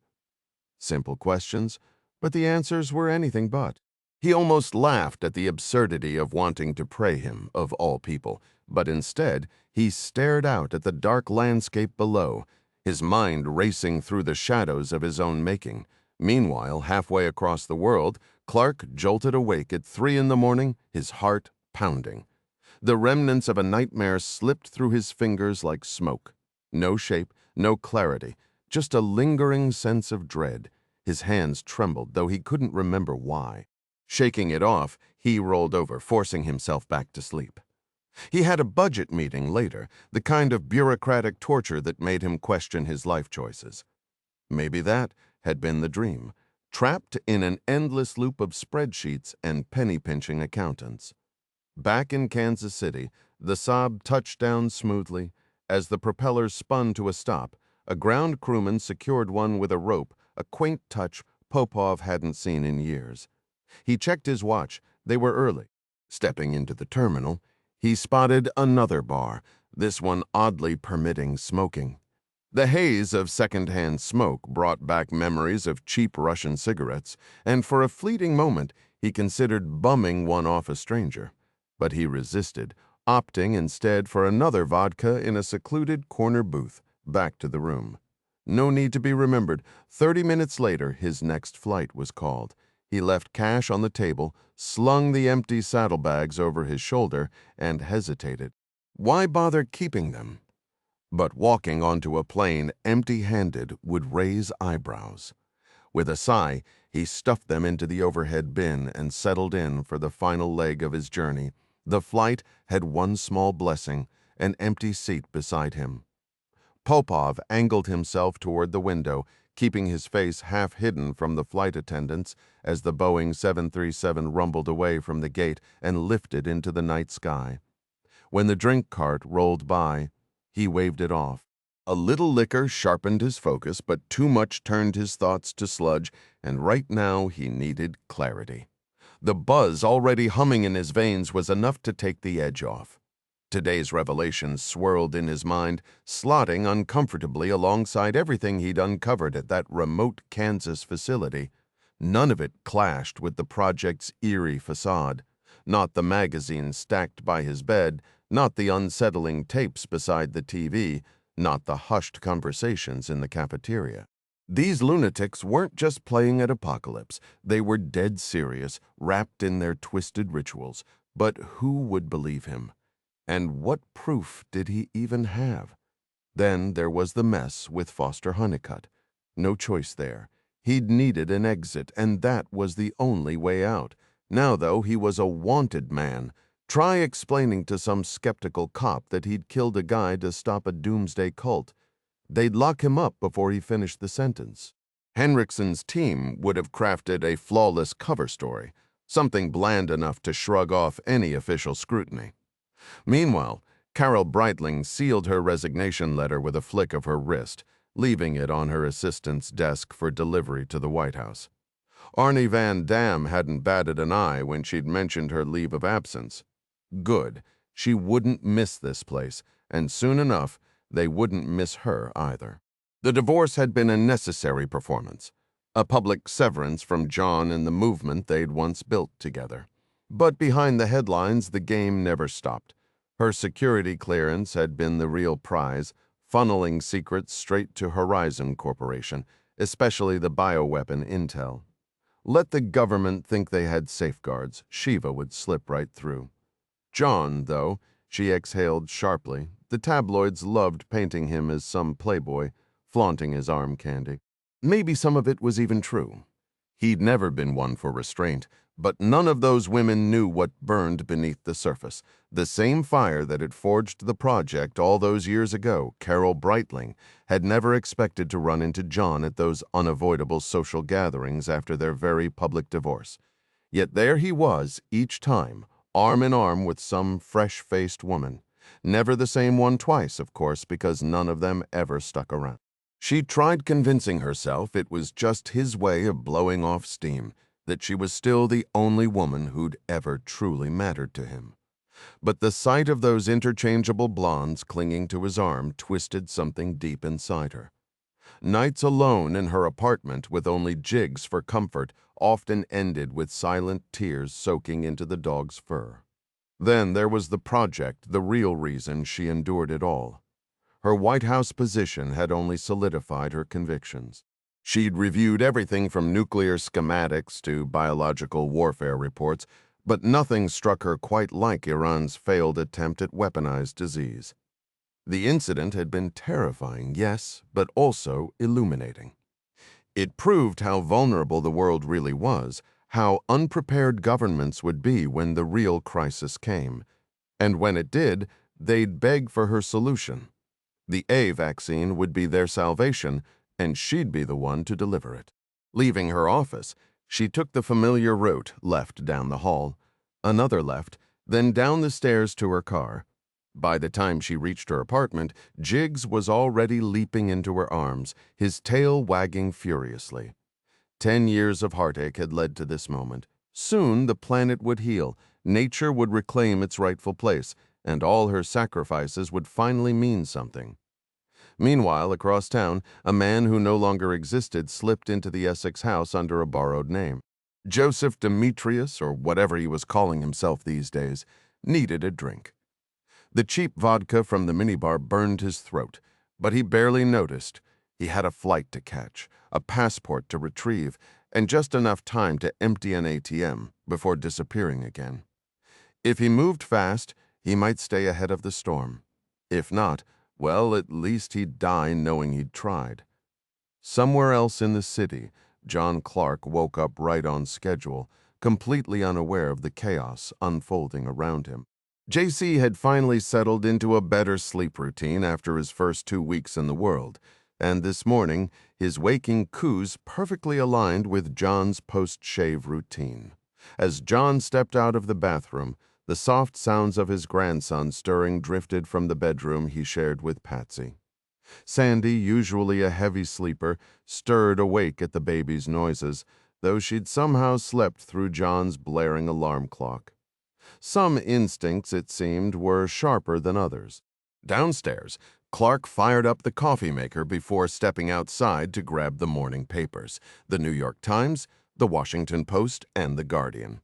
Simple questions, but the answers were anything but. He almost laughed at the absurdity of wanting to pray him, of all people, but instead he stared out at the dark landscape below, his mind racing through the shadows of his own making. Meanwhile, halfway across the world, Clark jolted awake at 3 a.m, his heart pounding. The remnants of a nightmare slipped through his fingers like smoke. No shape, no clarity, just a lingering sense of dread. His hands trembled, though he couldn't remember why. Shaking it off, he rolled over, forcing himself back to sleep. He had a budget meeting later, the kind of bureaucratic torture that made him question his life choices. Maybe that had been the dream, trapped in an endless loop of spreadsheets and penny-pinching accountants. Back in Kansas City, the Saab touched down smoothly. As the propellers spun to a stop, a ground crewman secured one with a rope, a quaint touch Popov hadn't seen in years. He checked his watch. They were early. Stepping into the terminal, he spotted another bar, this one oddly permitting smoking. The haze of second-hand smoke brought back memories of cheap Russian cigarettes, and for a fleeting moment he considered bumming one off a stranger. But he resisted, opting instead for another vodka in a secluded corner booth, back to the room. No need to be remembered. 30 minutes later, his next flight was called. He left cash on the table, slung the empty saddlebags over his shoulder, and hesitated. Why bother keeping them? But walking onto a plane empty-handed would raise eyebrows. With a sigh, he stuffed them into the overhead bin and settled in for the final leg of his journey. The flight had one small blessing, an empty seat beside him. Popov angled himself toward the window, keeping his face half hidden from the flight attendants as the Boeing 737 rumbled away from the gate and lifted into the night sky. When the drink cart rolled by, he waved it off. A little liquor sharpened his focus, but too much turned his thoughts to sludge, and right now he needed clarity. The buzz already humming in his veins was enough to take the edge off. Today's revelations swirled in his mind, slotting uncomfortably alongside everything he'd uncovered at that remote Kansas facility. None of it clashed with the project's eerie facade. Not the magazines stacked by his bed, not the unsettling tapes beside the TV, not the hushed conversations in the cafeteria. These lunatics weren't just playing at Apocalypse. They were dead serious, wrapped in their twisted rituals. But who would believe him? And what proof did he even have? Then there was the mess with Foster Honeycutt. No choice there. He'd needed an exit, and that was the only way out. Now, though, he was a wanted man. Try explaining to some skeptical cop that he'd killed a guy to stop a doomsday cult. They'd lock him up before he finished the sentence. Henriksen's team would have crafted a flawless cover story, something bland enough to shrug off any official scrutiny. Meanwhile, Carol Breitling sealed her resignation letter with a flick of her wrist, leaving it on her assistant's desk for delivery to the White House. Arnie Van Dam hadn't batted an eye when she'd mentioned her leave of absence. Good. She wouldn't miss this place, and soon enough, they wouldn't miss her either. The divorce had been a necessary performance, a public severance from John and the movement they'd once built together. But behind the headlines, the game never stopped. Her security clearance had been the real prize, funneling secrets straight to Horizon Corporation, especially the bioweapon intel. Let the government think they had safeguards, Shiva would slip right through. John, though, she exhaled sharply. The tabloids loved painting him as some playboy, flaunting his arm candy. Maybe some of it was even true. He'd never been one for restraint, but none of those women knew what burned beneath the surface. The same fire that had forged the project all those years ago, Carol Breitling, had never expected to run into John at those unavoidable social gatherings after their very public divorce. Yet there he was, each time, arm in arm with some fresh-faced woman. Never the same one twice, of course, because none of them ever stuck around. She tried convincing herself it was just his way of blowing off steam, that she was still the only woman who'd ever truly mattered to him. But the sight of those interchangeable blondes clinging to his arm twisted something deep inside her. Nights alone in her apartment with only jigs for comfort often ended with silent tears soaking into the dog's fur. Then there was the project, the real reason she endured it all. Her White House position had only solidified her convictions. She'd reviewed everything from nuclear schematics to biological warfare reports, but nothing struck her quite like Iran's failed attempt at weaponized disease. The incident had been terrifying, yes, but also illuminating. It proved how vulnerable the world really was, how unprepared governments would be when the real crisis came. And when it did, they'd beg for her solution. The A vaccine would be their salvation, and she'd be the one to deliver it. Leaving her office, she took the familiar route, left down the hall, another left, then down the stairs to her car. By the time she reached her apartment, Jiggs was already leaping into her arms, his tail wagging furiously. 10 years of heartache had led to this moment. Soon the planet would heal, nature would reclaim its rightful place, and all her sacrifices would finally mean something. Meanwhile, across town, a man who no longer existed slipped into the Essex house under a borrowed name. Joseph Demetrius, or whatever he was calling himself these days, needed a drink. The cheap vodka from the minibar burned his throat, but he barely noticed. He had a flight to catch, a passport to retrieve, and just enough time to empty an ATM before disappearing again. If he moved fast, he might stay ahead of the storm. If not, well, at least he'd die knowing he'd tried. Somewhere else in the city, John Clark woke up right on schedule, completely unaware of the chaos unfolding around him. JC had finally settled into a better sleep routine after his first 2 weeks in the world, and this morning, his waking coos perfectly aligned with John's post-shave routine. As John stepped out of the bathroom, the soft sounds of his grandson stirring drifted from the bedroom he shared with Patsy. Sandy, usually a heavy sleeper, stirred awake at the baby's noises, though she'd somehow slept through John's blaring alarm clock. Some instincts, it seemed, were sharper than others. Downstairs, Clark fired up the coffee maker before stepping outside to grab the morning papers, the New York Times, the Washington Post, and the Guardian.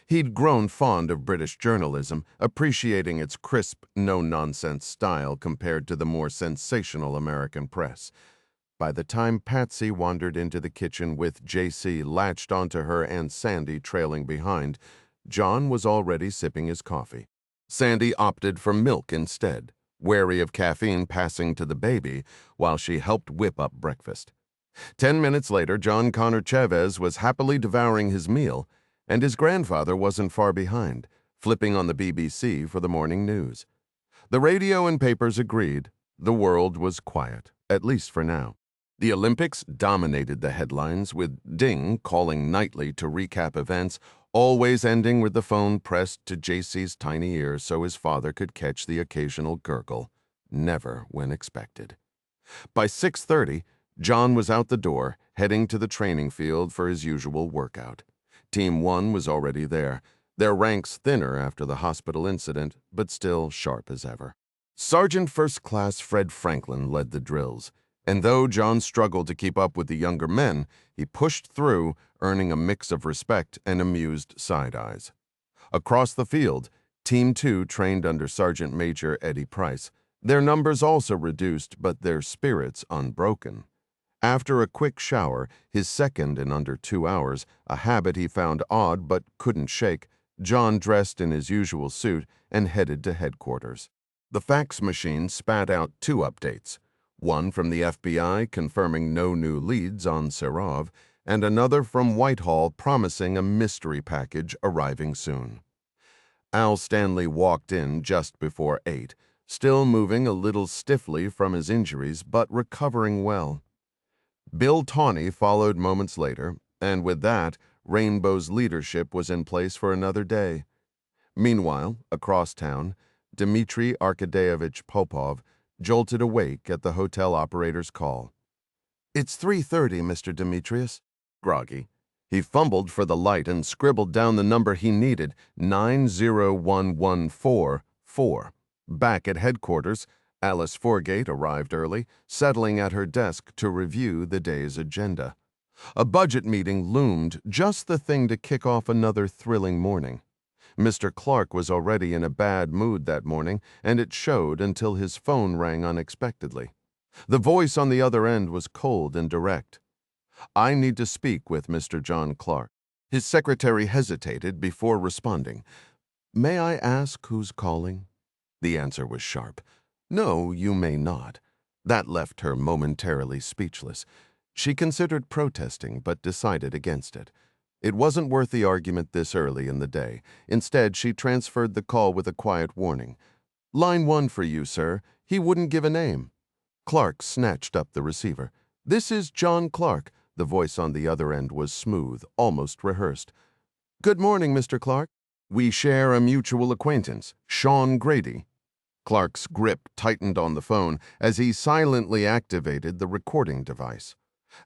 He'd grown fond of British journalism, appreciating its crisp, no-nonsense style compared to the more sensational American press. By the time Patsy wandered into the kitchen with J.C. latched onto her and Sandy trailing behind, John was already sipping his coffee. Sandy opted for milk instead, wary of caffeine passing to the baby while she helped whip up breakfast. 10 minutes later, John Connor Chavez was happily devouring his meal, and his grandfather wasn't far behind, flipping on the BBC for the morning news. The radio and papers agreed. The world was quiet, at least for now. The Olympics dominated the headlines, with Ding calling nightly to recap events, always ending with the phone pressed to JC's tiny ear so his father could catch the occasional gurgle, never when expected. By 6:30, John was out the door, heading to the training field for his usual workout. Team 1 was already there, their ranks thinner after the hospital incident, but still sharp as ever. Sergeant First Class Fred Franklin led the drills, and though John struggled to keep up with the younger men, he pushed through, earning a mix of respect and amused side eyes. Across the field, Team 2 trained under Sergeant Major Eddie Price. Their numbers also reduced, but their spirits unbroken. After a quick shower, his second in under 2 hours, a habit he found odd but couldn't shake, John dressed in his usual suit and headed to headquarters. The fax machine spat out 2 updates, one from the FBI confirming no new leads on Serov, and another from Whitehall promising a mystery package arriving soon. Al Stanley walked in just before 8, still moving a little stiffly from his injuries but recovering well. Bill Tawney followed moments later, and with that, Rainbow's leadership was in place for another day. Meanwhile, across town, Dmitry Arkadyevich Popov jolted awake at the hotel operator's call. "It's 3:30, Mr. Demetrius." Groggy. He fumbled for the light and scribbled down the number he needed, 90114. Back at headquarters, Alice Forgate arrived early, settling at her desk to review the day's agenda. A budget meeting loomed, just the thing to kick off another thrilling morning. Mr. Clark was already in a bad mood that morning, and it showed until his phone rang unexpectedly. The voice on the other end was cold and direct. "I need to speak with Mr. John Clark." His secretary hesitated before responding. "May I ask who's calling?" The answer was sharp. "No, you may not." That left her momentarily speechless. She considered protesting, but decided against it. It wasn't worth the argument this early in the day. Instead, she transferred the call with a quiet warning. "Line 1 for you, sir. He wouldn't give a name." Clark snatched up the receiver. "This is John Clark." The voice on the other end was smooth, almost rehearsed. "Good morning, Mr. Clark. We share a mutual acquaintance, Sean Grady." Clark's grip tightened on the phone as he silently activated the recording device.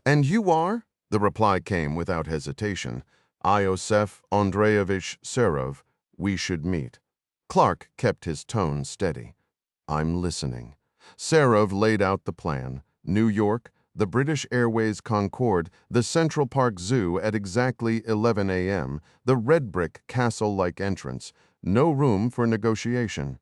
"And you are?" The reply came without hesitation. "Iosef Andreevich Serov. We should meet." Clark kept his tone steady. "I'm listening." Serov laid out the plan. New York, the British Airways Concorde, the Central Park Zoo at exactly 11 a.m., the red brick castle-like entrance. No room for negotiation.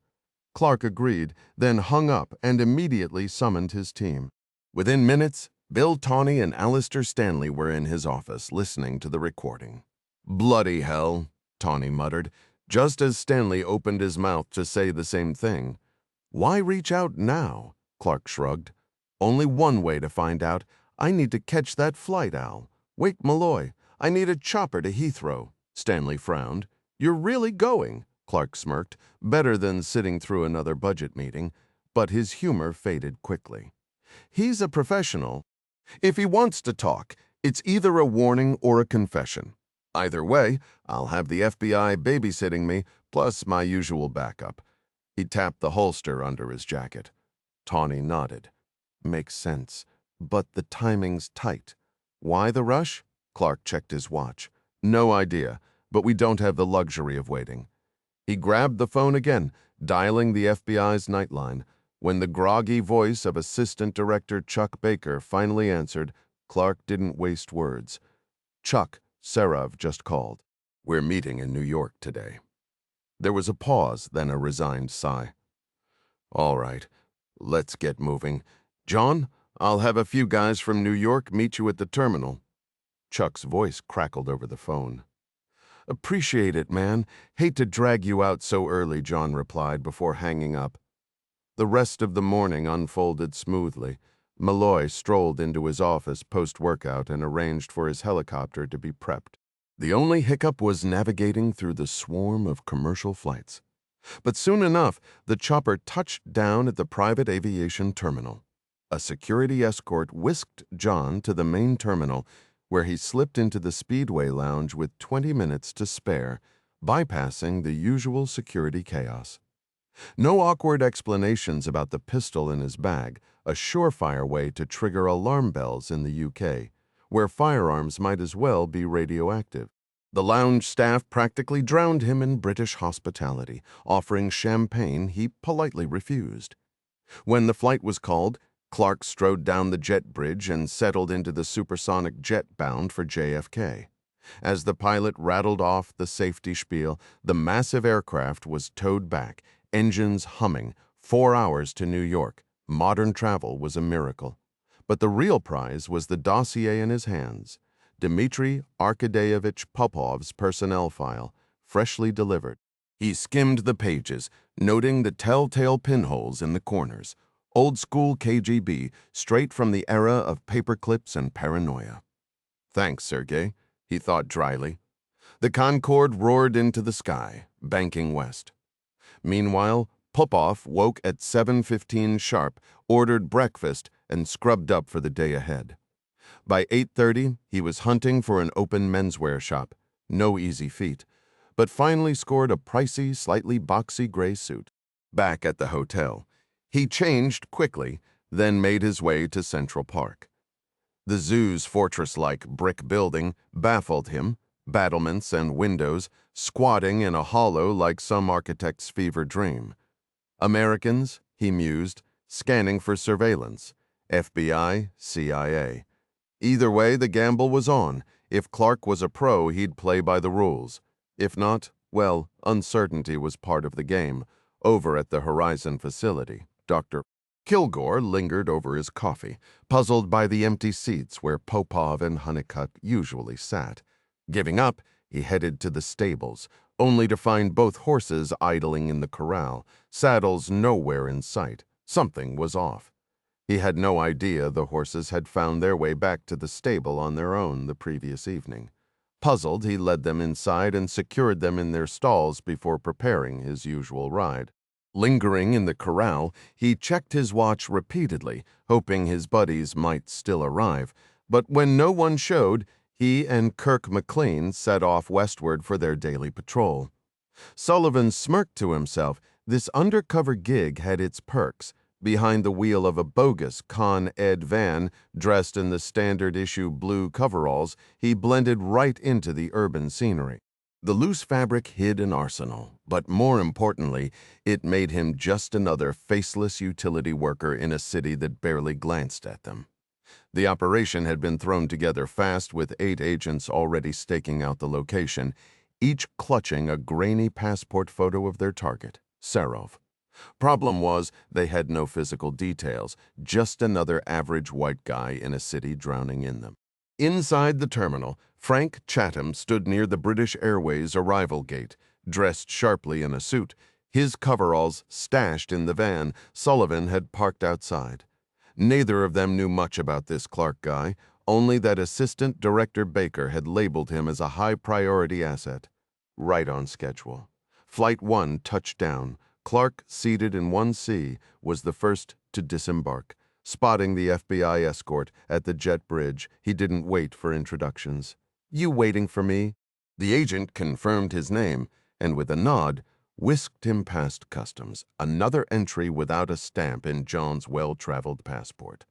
Clark agreed, then hung up and immediately summoned his team. Within minutes, Bill Tawney and Alistair Stanley were in his office listening to the recording. "Bloody hell," Tawney muttered, just as Stanley opened his mouth to say the same thing. "Why reach out now?" Clark shrugged. "Only one way to find out. I need to catch that flight, Al. Wake Malloy. I need a chopper to Heathrow." Stanley frowned. "You're really going?" Clark smirked, better than sitting through another budget meeting, but his humor faded quickly. "He's a professional. If he wants to talk, it's either a warning or a confession. Either way, I'll have the FBI babysitting me, plus my usual backup." He tapped the holster under his jacket. Tawney nodded. "Makes sense. But the timing's tight." "Why the rush?" Clark checked his watch. "No idea, but we don't have the luxury of waiting." He grabbed the phone again, dialing the FBI's nightline. When the groggy voice of Assistant Director Chuck Baker finally answered, Clark didn't waste words. "Chuck, Serov just called. We're meeting in New York today." There was a pause, then a resigned sigh. "All right, let's get moving. John, I'll have a few guys from New York meet you at the terminal." Chuck's voice crackled over the phone. "Appreciate it, man. Hate to drag you out so early," John replied before hanging up. The rest of the morning unfolded smoothly. Malloy strolled into his office post-workout and arranged for his helicopter to be prepped. The only hiccup was navigating through the swarm of commercial flights. But soon enough, the chopper touched down at the private aviation terminal. A security escort whisked John to the main terminal, where he slipped into the Speedway Lounge with 20 minutes to spare, bypassing the usual security chaos. No awkward explanations about the pistol in his bag, a surefire way to trigger alarm bells in the UK, where firearms might as well be radioactive. The lounge staff practically drowned him in British hospitality, offering champagne he politely refused. When the flight was called, Clark strode down the jet bridge and settled into the supersonic jet bound for JFK. As the pilot rattled off the safety spiel, the massive aircraft was towed back, engines humming, 4 hours to New York. Modern travel was a miracle. But the real prize was the dossier in his hands. Dmitry Arkadeyevich Popov's personnel file, freshly delivered. He skimmed the pages, noting the telltale pinholes in the corners. Old-school KGB, straight from the era of paperclips and paranoia. "Thanks, Sergei," he thought dryly. The Concorde roared into the sky, banking west. Meanwhile, Popov woke at 7:15 sharp, ordered breakfast, and scrubbed up for the day ahead. By 8:30, he was hunting for an open menswear shop. No easy feat, but finally scored a pricey, slightly boxy gray suit. Back at the hotel, he changed quickly, then made his way to Central Park. The zoo's fortress-like brick building baffled him, battlements and windows squatting in a hollow like some architect's fever dream. Americans, he mused, scanning for surveillance. FBI, CIA. Either way, the gamble was on. If Clark was a pro, he'd play by the rules. If not, well, uncertainty was part of the game. Over at the Horizon facility, Dr. Kilgore lingered over his coffee, puzzled by the empty seats where Popov and Honeycutt usually sat. Giving up, he headed to the stables, only to find both horses idling in the corral, saddles nowhere in sight. Something was off. He had no idea the horses had found their way back to the stable on their own the previous evening. Puzzled, he led them inside and secured them in their stalls before preparing his usual ride. Lingering in the corral, he checked his watch repeatedly, hoping his buddies might still arrive. But when no one showed, he and Kirk McLean set off westward for their daily patrol. Sullivan smirked to himself. This undercover gig had its perks. Behind the wheel of a bogus Con Ed van, dressed in the standard-issue blue coveralls, he blended right into the urban scenery. The loose fabric hid an arsenal, but more importantly, it made him just another faceless utility worker in a city that barely glanced at them. The operation had been thrown together fast, with 8 agents already staking out the location, each clutching a grainy passport photo of their target, Serov. Problem was, they had no physical details, just another average white guy in a city drowning in them. Inside the terminal, Frank Chatham stood near the British Airways arrival gate, dressed sharply in a suit, his coveralls stashed in the van Sullivan had parked outside. Neither of them knew much about this Clark guy, only that Assistant Director Baker had labeled him as a high-priority asset. Right on schedule. Flight 1 touched down. Clark, seated in 1C, was the first to disembark. Spotting the FBI escort at the jet bridge, he didn't wait for introductions. "You waiting for me?" The agent confirmed his name, and with a nod, whisked him past customs, another entry without a stamp in John's well-traveled passport.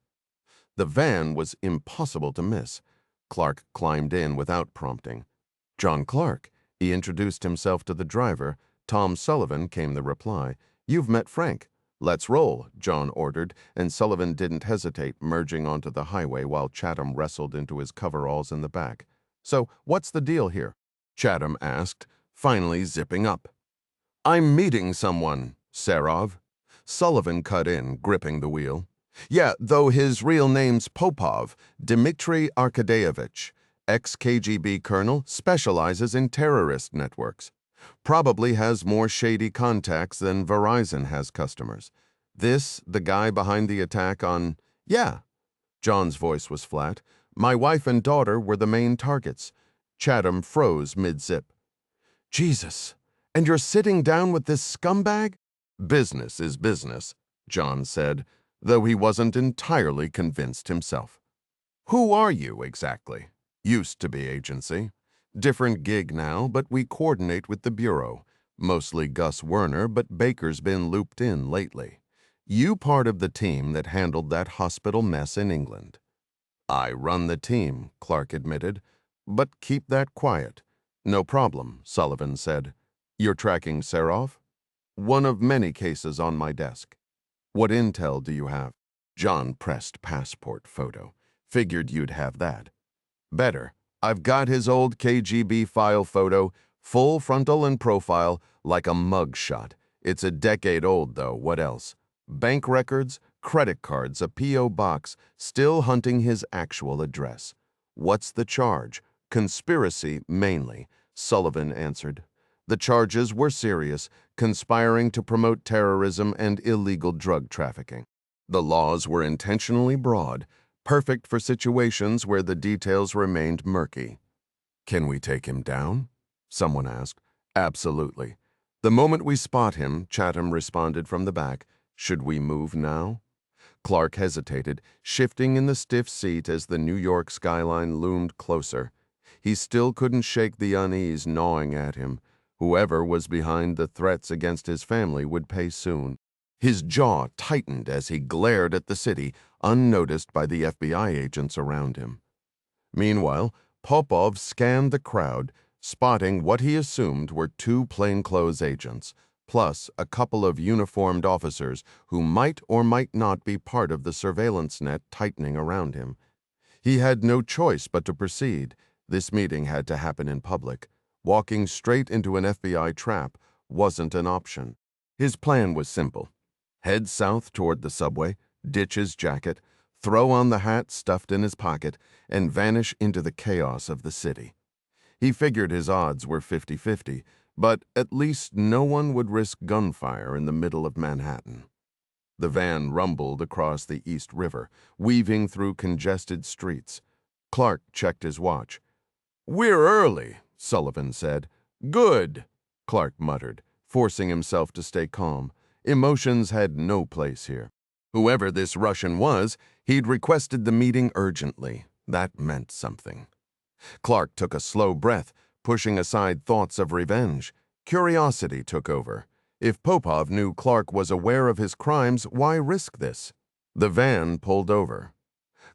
The van was impossible to miss. Clark climbed in without prompting. "John Clark," he introduced himself to the driver, Tom Sullivan, came the reply. You've met Frank. Let's roll, John ordered, and Sullivan didn't hesitate, merging onto the highway while Chatham wrestled into his coveralls in the back. So, what's the deal here? Chatham asked, finally zipping up. I'm meeting someone, Serov. Sullivan cut in, gripping the wheel. Yeah, though his real name's Popov, Dmitry Arkadeyevich, ex-KGB colonel, specializes in terrorist networks. Probably has more shady contacts than Verizon has customers. This, the guy behind the attack on... Yeah. John's voice was flat. My wife and daughter were the main targets. Chatham froze mid-zip. Jesus, and you're sitting down with this scumbag? Business is business, John said, though he wasn't entirely convinced himself. Who are you, exactly? Used to be agency. Different gig now, but we coordinate with the Bureau. Mostly Gus Werner, but Baker's been looped in lately. You part of the team that handled that hospital mess in England. I run the team, Clark admitted, but keep that quiet. No problem, Sullivan said. You're tracking Serov? One of many cases on my desk. What intel do you have? John pressed passport photo. Figured you'd have that. Better. I've got his old KGB file photo, full frontal and profile, like a mug shot. It's a decade old, though. What else? Bank records, credit cards, a P.O. box, still hunting his actual address. What's the charge? Conspiracy, mainly, Sullivan answered. The charges were serious, conspiring to promote terrorism and illegal drug trafficking. The laws were intentionally broad, perfect for situations where the details remained murky. Can we take him down? Someone asked. Absolutely. The moment we spot him, Chatham responded from the back. Should we move now? Clark hesitated, shifting in the stiff seat as the New York skyline loomed closer. He still couldn't shake the unease gnawing at him. Whoever was behind the threats against his family would pay soon. His jaw tightened as he glared at the city, unnoticed by the FBI agents around him. Meanwhile, Popov scanned the crowd, spotting what he assumed were two plainclothes agents, plus a couple of uniformed officers who might or might not be part of the surveillance net tightening around him. He had no choice but to proceed. This meeting had to happen in public. Walking straight into an FBI trap wasn't an option. His plan was simple. Head south toward the subway, ditch his jacket, throw on the hat stuffed in his pocket, and vanish into the chaos of the city. He figured his odds were 50-50, but at least no one would risk gunfire in the middle of Manhattan. The van rumbled across the East River, weaving through congested streets. Clark checked his watch. "We're early," Sullivan said. "Good," Clark muttered, forcing himself to stay calm. Emotions had no place here. Whoever this Russian was, he'd requested the meeting urgently. That meant something. Clark took a slow breath, pushing aside thoughts of revenge. Curiosity took over. If Popov knew Clark was aware of his crimes, why risk this? The van pulled over.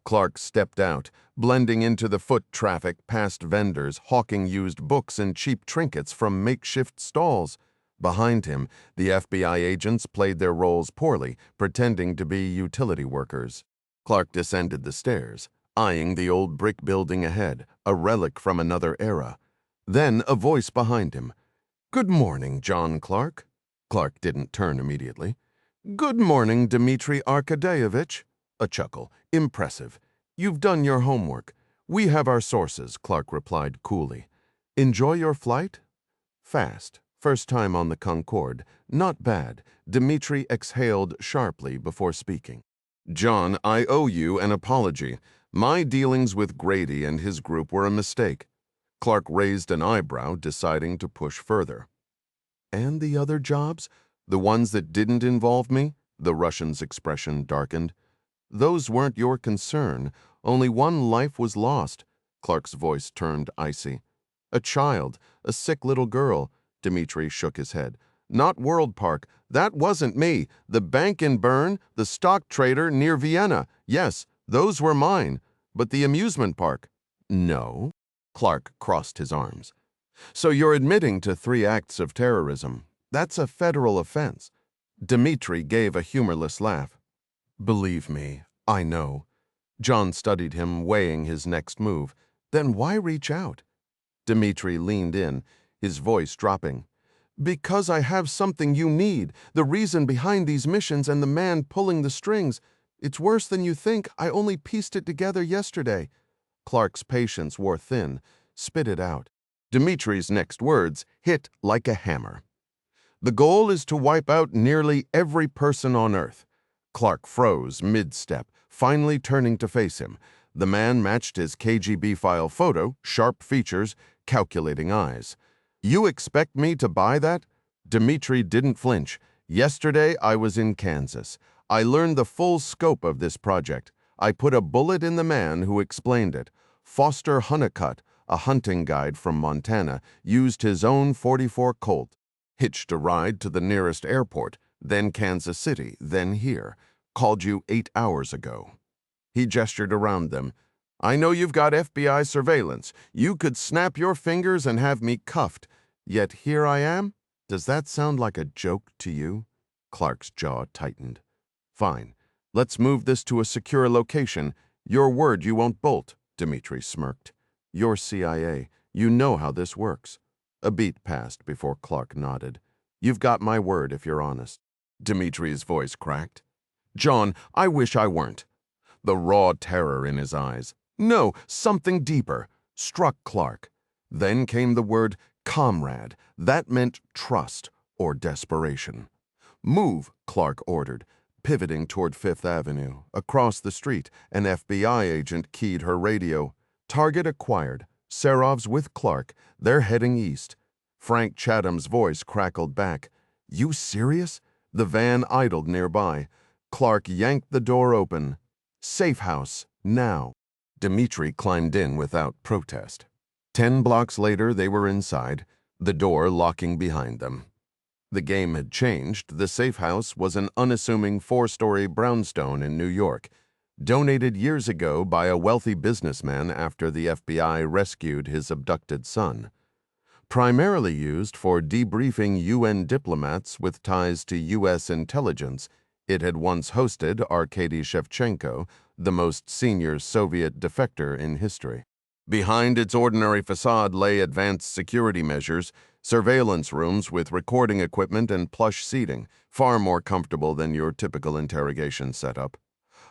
Clark stepped out, blending into the foot traffic past vendors hawking used books and cheap trinkets from makeshift stalls. Behind him, the FBI agents played their roles poorly, pretending to be utility workers. Clark descended the stairs, eyeing the old brick building ahead, a relic from another era. Then a voice behind him. "Good morning, John Clark." Clark didn't turn immediately. "Good morning, Dmitry Arkadeyevich." A chuckle. "Impressive. You've done your homework. We have our sources," Clark replied coolly. "Enjoy your flight?" "Fast. First time on the Concorde. Not bad." Dmitry exhaled sharply before speaking. "John, I owe you an apology. My dealings with Grady and his group were a mistake." Clark raised an eyebrow, deciding to push further. "And the other jobs? The ones that didn't involve me?" The Russian's expression darkened. "Those weren't your concern. Only one life was lost." Clark's voice turned icy. "A child, a sick little girl." Dmitry shook his head. "Not World Park. That wasn't me. The bank in Bern, the stock trader near Vienna. Yes, those were mine. But the amusement park?" "No." Clark crossed his arms. "So you're admitting to 3 acts of terrorism. That's a federal offense. Dmitri gave a humorless laugh. Believe me, I know. John studied him, weighing his next move. Then why reach out? Dmitri leaned in, his voice dropping. Because I have something you need, the reason behind these missions and the man pulling the strings. It's worse than you think. I only pieced it together yesterday. Clark's patience wore thin. Spit it out. Dimitri's next words hit like a hammer. The goal is to wipe out nearly every person on Earth. Clark froze mid-step, finally turning to face him. The man matched his KGB file photo, sharp features, calculating eyes. You expect me to buy that? Dmitri didn't flinch. Yesterday, I was in Kansas. I learned the full scope of this project. I put a bullet in the man who explained it. Foster Hunnicutt, a hunting guide from Montana, used his own .44 Colt. Hitched a ride to the nearest airport, then Kansas City, then here. Called you 8 hours ago. He gestured around them. I know you've got FBI surveillance. You could snap your fingers and have me cuffed. Yet here I am? Does that sound like a joke to you? Clark's jaw tightened. Fine. Let's move this to a secure location. Your word you won't bolt, Dmitri smirked. You're CIA. You know how this works. A beat passed before Clark nodded. You've got my word if you're honest. Dimitri's voice cracked. John, I wish I weren't. The raw terror in his eyes. No, something deeper, struck Clark. Then came the word comrade. That meant trust or desperation. Move, Clark ordered, pivoting toward Fifth Avenue. Across the street, an FBI agent keyed her radio. Target acquired. Serov's with Clark. They're heading east. Frank Chatham's voice crackled back. You serious? The van idled nearby. Clark yanked the door open. Safe house, now. Dmitri climbed in without protest. 10 blocks later, they were inside, the door locking behind them. The game had changed. The safe house was an unassuming 4-story brownstone in New York, donated years ago by a wealthy businessman after the FBI rescued his abducted son. Primarily used for debriefing UN diplomats with ties to U.S. intelligence, it had once hosted Arkady Shevchenko, the most senior Soviet defector in history. Behind its ordinary facade lay advanced security measures, surveillance rooms with recording equipment and plush seating, far more comfortable than your typical interrogation setup.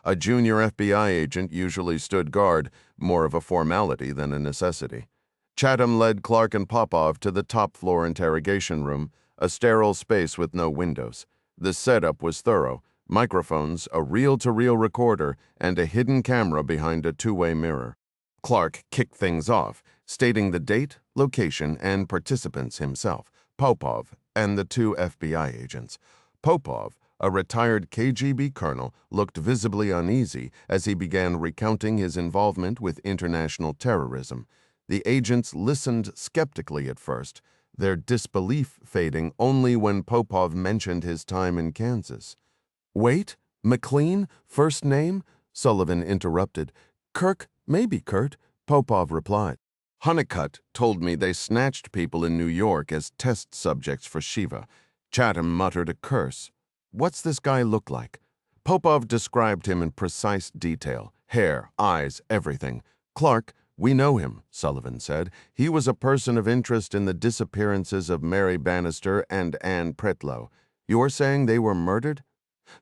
A junior FBI agent usually stood guard, more of a formality than a necessity. Chatham led Clark and Popov to the top-floor interrogation room, a sterile space with no windows. The setup was thorough. Microphones, a reel-to-reel recorder, and a hidden camera behind a two-way mirror. Clark kicked things off, stating the date, location, and participants himself, Popov, and the 2 FBI agents. Popov, a retired KGB colonel, looked visibly uneasy as he began recounting his involvement with international terrorism. The agents listened skeptically at first, their disbelief fading only when Popov mentioned his time in Kansas. Wait, McLean, first name? Sullivan interrupted. Kirk, maybe Kurt, Popov replied. Hunnicutt told me they snatched people in New York as test subjects for Shiva. Chatham muttered a curse. What's this guy look like? Popov described him in precise detail. Hair, eyes, everything. Clark, we know him, Sullivan said. He was a person of interest in the disappearances of Mary Bannister and Ann Pretlow. You're saying they were murdered?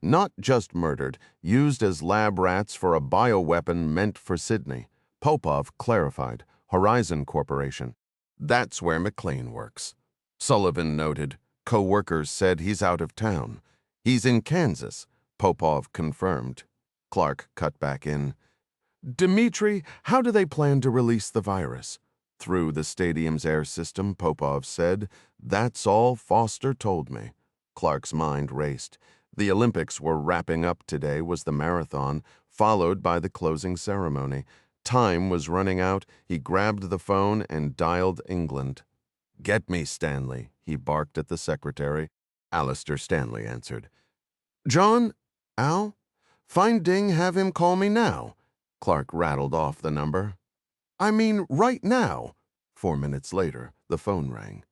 Not just murdered, used as lab rats for a bioweapon meant for Sydney. Popov clarified. Horizon Corporation. That's where McLean works. Sullivan noted. Co-workers said he's out of town. He's in Kansas, Popov confirmed. Clark cut back in. Dmitri, how do they plan to release the virus? Through the stadium's air system, Popov said. That's all Foster told me. Clark's mind raced. The Olympics were wrapping up. Today was the marathon, followed by the closing ceremony. Time was running out. He grabbed the phone and dialed England. Get me Stanley, he barked at the secretary. Alistair Stanley answered. John? Al? Find Ding, have him call me now. Clark rattled off the number. I mean, right now. 4 minutes later, the phone rang.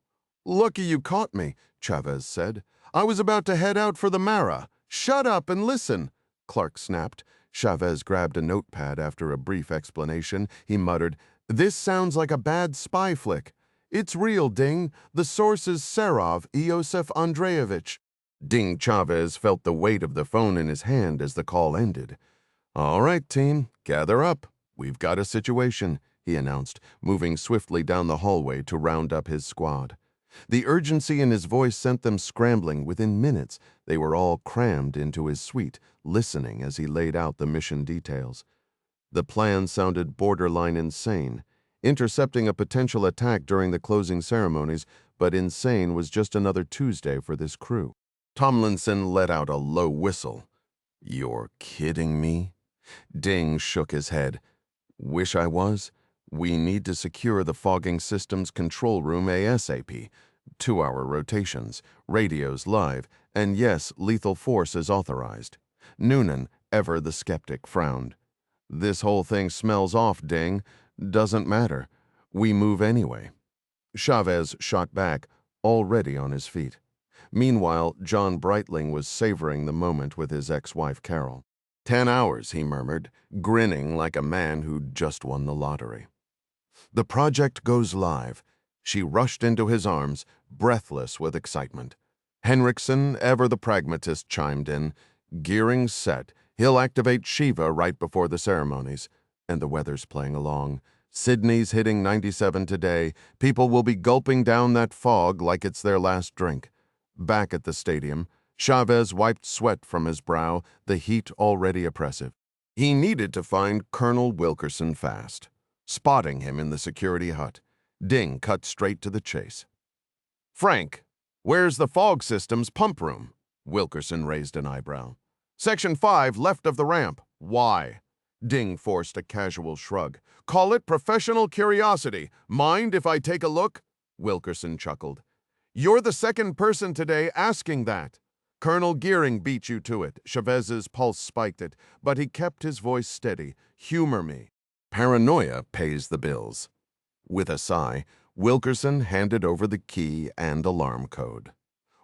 Lucky you caught me, Chavez said. I was about to head out for the Mara. Shut up and listen, Clark snapped. Chavez grabbed a notepad after a brief explanation. He muttered, This sounds like a bad spy flick. It's real, Ding. The source is Serov Iosef Andreevich. Ding Chavez felt the weight of the phone in his hand as the call ended. All right, team, gather up. We've got a situation, he announced, moving swiftly down the hallway to round up his squad. The urgency in his voice sent them scrambling. Within minutes, they were all crammed into his suite, listening as he laid out the mission details. The plan sounded borderline insane, intercepting a potential attack during the closing ceremonies, but insane was just another Tuesday for this crew. Tomlinson let out a low whistle. You're kidding me? Ding shook his head. Wish I was. We need to secure the fogging system's control room ASAP. 2-hour rotations, radios live, and yes, lethal force is authorized. Noonan, ever the skeptic, frowned. This whole thing smells off, Ding. Doesn't matter. We move anyway. Chavez shot back, already on his feet. Meanwhile, John Breitling was savoring the moment with his ex-wife Carol. 10 hours, he murmured, grinning like a man who'd just won the lottery. The project goes live. She rushed into his arms, breathless with excitement. Henriksen, ever the pragmatist, chimed in. Gearing set. He'll activate Shiva right before the ceremonies. And the weather's playing along. Sydney's hitting 97 today. People will be gulping down that fog like it's their last drink. Back at the stadium, Chavez wiped sweat from his brow, the heat already oppressive. He needed to find Colonel Wilkerson fast. Spotting him in the security hut, Ding cut straight to the chase. Frank, where's the fog system's pump room? Wilkerson raised an eyebrow. Section 5, left of the ramp. Why? Ding forced a casual shrug. Call it professional curiosity. Mind if I take a look? Wilkerson chuckled. You're the second person today asking that. Colonel Gearing beat you to it. Chavez's pulse spiked it, but he kept his voice steady. Humor me. Paranoia pays the bills. With a sigh, Wilkerson handed over the key and alarm code.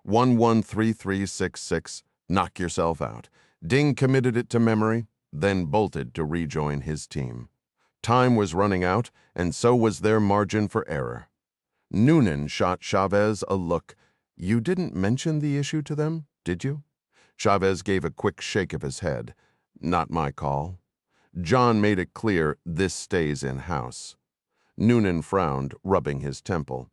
113366, knock yourself out. Ding committed it to memory, then bolted to rejoin his team. Time was running out, and so was their margin for error. Noonan shot Chavez a look. You didn't mention the issue to them, did you? Chavez gave a quick shake of his head. Not my call. John made it clear this stays in-house. Noonan frowned, rubbing his temple.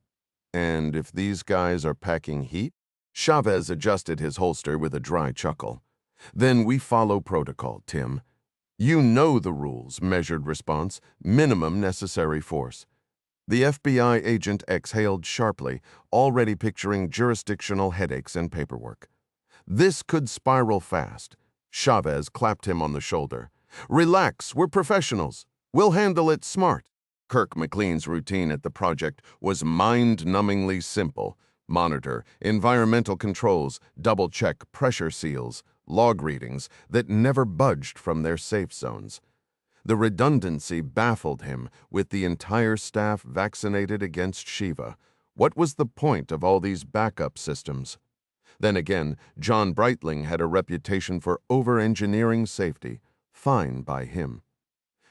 And if these guys are packing heat? Chavez adjusted his holster with a dry chuckle. Then we follow protocol, Tim. You know the rules, measured response, minimum necessary force. The FBI agent exhaled sharply, already picturing jurisdictional headaches and paperwork. This could spiral fast. Chavez clapped him on the shoulder. Relax, we're professionals. We'll handle it smart. Kirk McLean's routine at the project was mind-numbingly simple. Monitor, environmental controls, double-check pressure seals, log readings that never budged from their safe zones. The redundancy baffled him, with the entire staff vaccinated against Shiva. What was the point of all these backup systems? Then again, John Breitling had a reputation for over-engineering safety. Fine by him.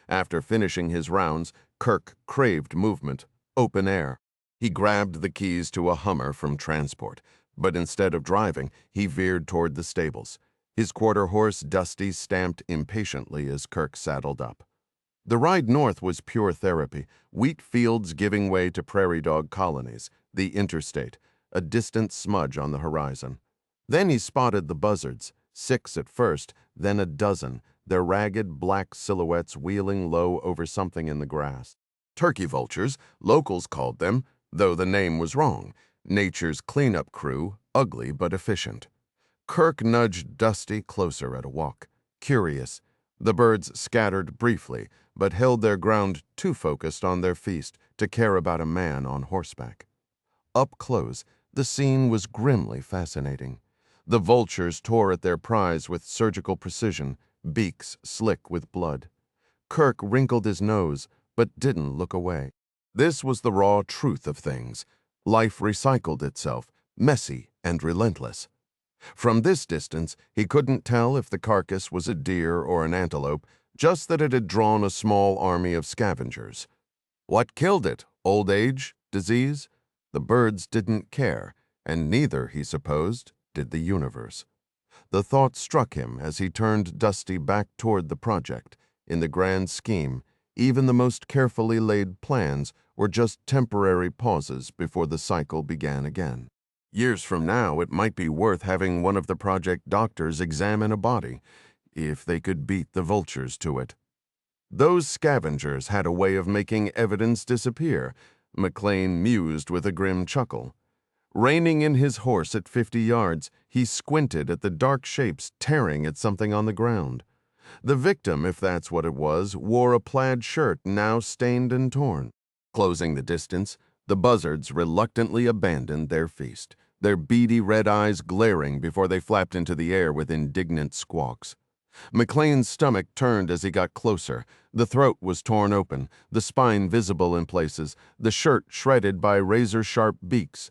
After finishing his rounds, Kirk craved movement, open air. He grabbed the keys to a Hummer from transport, but instead of driving, he veered toward the stables. His quarter horse, Dusty, stamped impatiently as Kirk saddled up. The ride north was pure therapy, wheat fields giving way to prairie dog colonies, the interstate, a distant smudge on the horizon. Then he spotted the buzzards, 6 at first, then a dozen, their ragged black silhouettes wheeling low over something in the grass. Turkey vultures, locals called them, though the name was wrong. Nature's cleanup crew, ugly but efficient. Kirk nudged Dusty closer at a walk. Curious, the birds scattered briefly, but held their ground too focused on their feast to care about a man on horseback. Up close, the scene was grimly fascinating. The vultures tore at their prize with surgical precision, beaks slick with blood. Kirk wrinkled his nose, but didn't look away. This was the raw truth of things. Life recycled itself, messy and relentless. From this distance, he couldn't tell if the carcass was a deer or an antelope, just that it had drawn a small army of scavengers. What killed it? Old age? Disease? The birds didn't care, and neither, he supposed, did the universe. The thought struck him as he turned Dusty back toward the project. In the grand scheme, even the most carefully laid plans were just temporary pauses before the cycle began again. Years from now, it might be worth having one of the project doctors examine a body, if they could beat the vultures to it. Those scavengers had a way of making evidence disappear, McLean mused with a grim chuckle. Reining in his horse at 50 yards, he squinted at the dark shapes tearing at something on the ground. The victim, if that's what it was, wore a plaid shirt now stained and torn. Closing the distance, the buzzards reluctantly abandoned their feast, their beady red eyes glaring before they flapped into the air with indignant squawks. McLean's stomach turned as he got closer. The throat was torn open, the spine visible in places, the shirt shredded by razor-sharp beaks.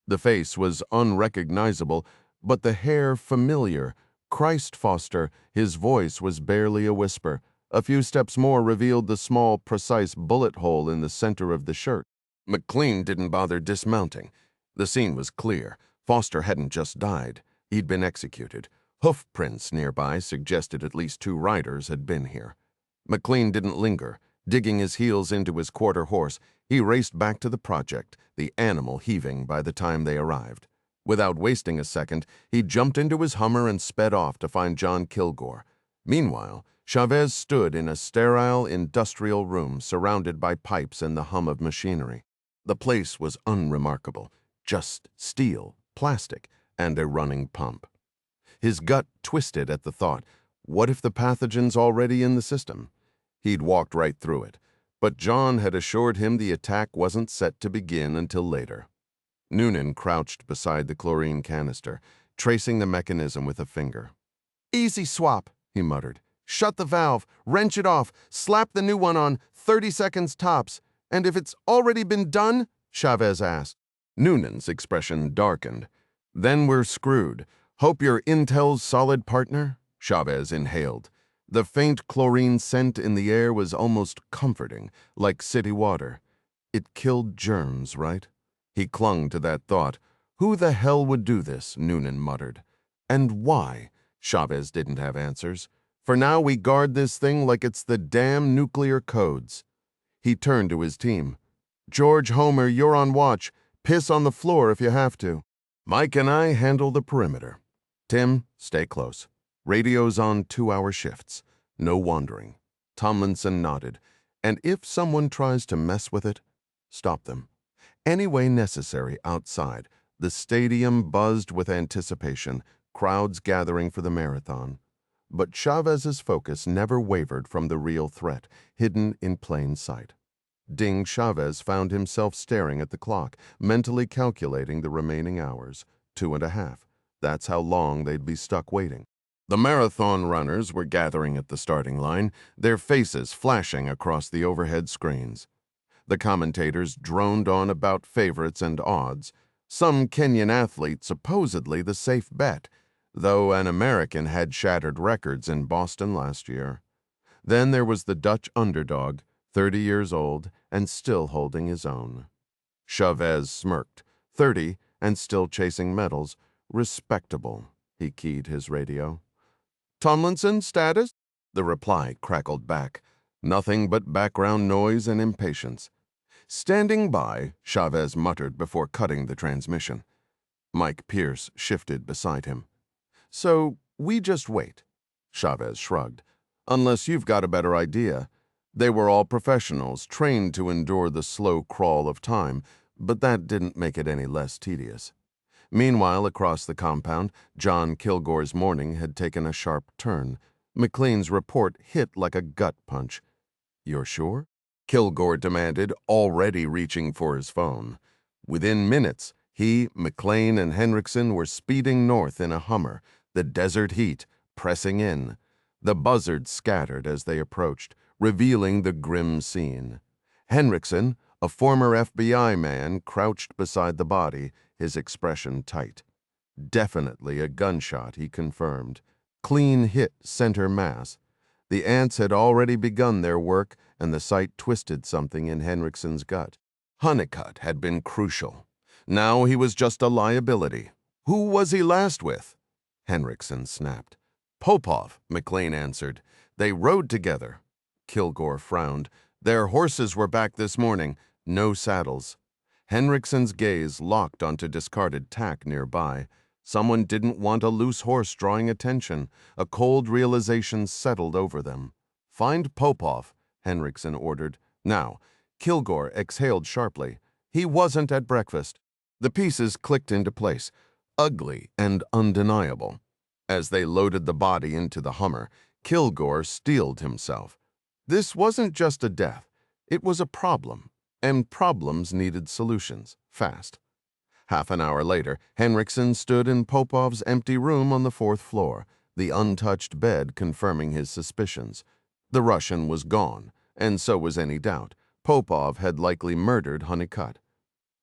The face was unrecognizable, but the hair familiar. Christ Foster, his voice was barely a whisper. A few steps more revealed the small, precise bullet hole in the center of the shirt. McLean didn't bother dismounting. The scene was clear. Foster hadn't just died. He'd been executed. Hoof prints nearby suggested at least 2 riders had been here. McLean didn't linger. Digging his heels into his quarter horse, he raced back to the project, the animal heaving by the time they arrived. Without wasting a second, he jumped into his Hummer and sped off to find John Kilgore. Meanwhile, Chavez stood in a sterile industrial room surrounded by pipes and the hum of machinery. The place was unremarkable, just steel, plastic, and a running pump. His gut twisted at the thought, what if the pathogen's already in the system? He'd walked right through it, but John had assured him the attack wasn't set to begin until later. Noonan crouched beside the chlorine canister, tracing the mechanism with a finger. "Easy swap," he muttered. "Shut the valve, wrench it off, slap the new one on, 30 seconds tops. And if it's already been done?" Chavez asked. Noonan's expression darkened. "Then we're screwed. Hope you're Intel's solid partner?" Chavez inhaled. The faint chlorine scent in the air was almost comforting, like city water. It killed germs, right? He clung to that thought. Who the hell would do this? Noonan muttered. And why? Chavez didn't have answers. For now we guard this thing like it's the damn nuclear codes. He turned to his team. George, Homer, you're on watch. Piss on the floor if you have to. Mike and I handle the perimeter. Tim, stay close. Radio's on 2-hour shifts. No wandering. Tomlinson nodded. And if someone tries to mess with it, stop them. Any way necessary outside. The stadium buzzed with anticipation, crowds gathering for the marathon. But Chavez's focus never wavered from the real threat, hidden in plain sight. Ding Chavez found himself staring at the clock, mentally calculating the remaining hours. 2.5. That's how long they'd be stuck waiting. The marathon runners were gathering at the starting line, their faces flashing across the overhead screens. The commentators droned on about favorites and odds. Some Kenyan athlete supposedly the safe bet, though an American had shattered records in Boston last year. Then there was the Dutch underdog, 30 years old and still holding his own. Chavez smirked. 30 and still chasing medals. Respectable, he keyed his radio. Tomlinson, status? The reply crackled back. Nothing but background noise and impatience. Standing by, Chavez muttered before cutting the transmission. Mike Pierce shifted beside him. So we just wait. Chavez shrugged. Unless you've got a better idea. They were all professionals, trained to endure the slow crawl of time, but that didn't make it any less tedious. Meanwhile, across the compound, John Kilgore's morning had taken a sharp turn. McLean's report hit like a gut punch. You're sure? Kilgore demanded, already reaching for his phone. Within minutes, he, McLean, and Henriksen were speeding north in a Hummer, the desert heat pressing in. The buzzards scattered as they approached, revealing the grim scene. Henriksen, A former FBI man crouched beside the body, his expression tight. Definitely a gunshot, he confirmed. Clean hit center mass. The ants had already begun their work, and the sight twisted something in Henriksen's gut. Honeycutt had been crucial. Now he was just a liability. Who was he last with? Henriksen snapped. Popov, McLean answered. They rode together. Kilgore frowned. Their horses were back this morning. No saddles. Henriksen's gaze locked onto discarded tack nearby. Someone didn't want a loose horse drawing attention. A cold realization settled over them. Find Popov, Henriksen ordered. Now, Kilgore exhaled sharply. He wasn't at breakfast. The pieces clicked into place, ugly and undeniable. As they loaded the body into the Hummer, Kilgore steeled himself. This wasn't just a death. It was a problem, and problems needed solutions, fast. Half an hour later, Henriksen stood in Popov's empty room on the 4th floor, the untouched bed confirming his suspicions. The Russian was gone, and so was any doubt. Popov had likely murdered Honeycutt.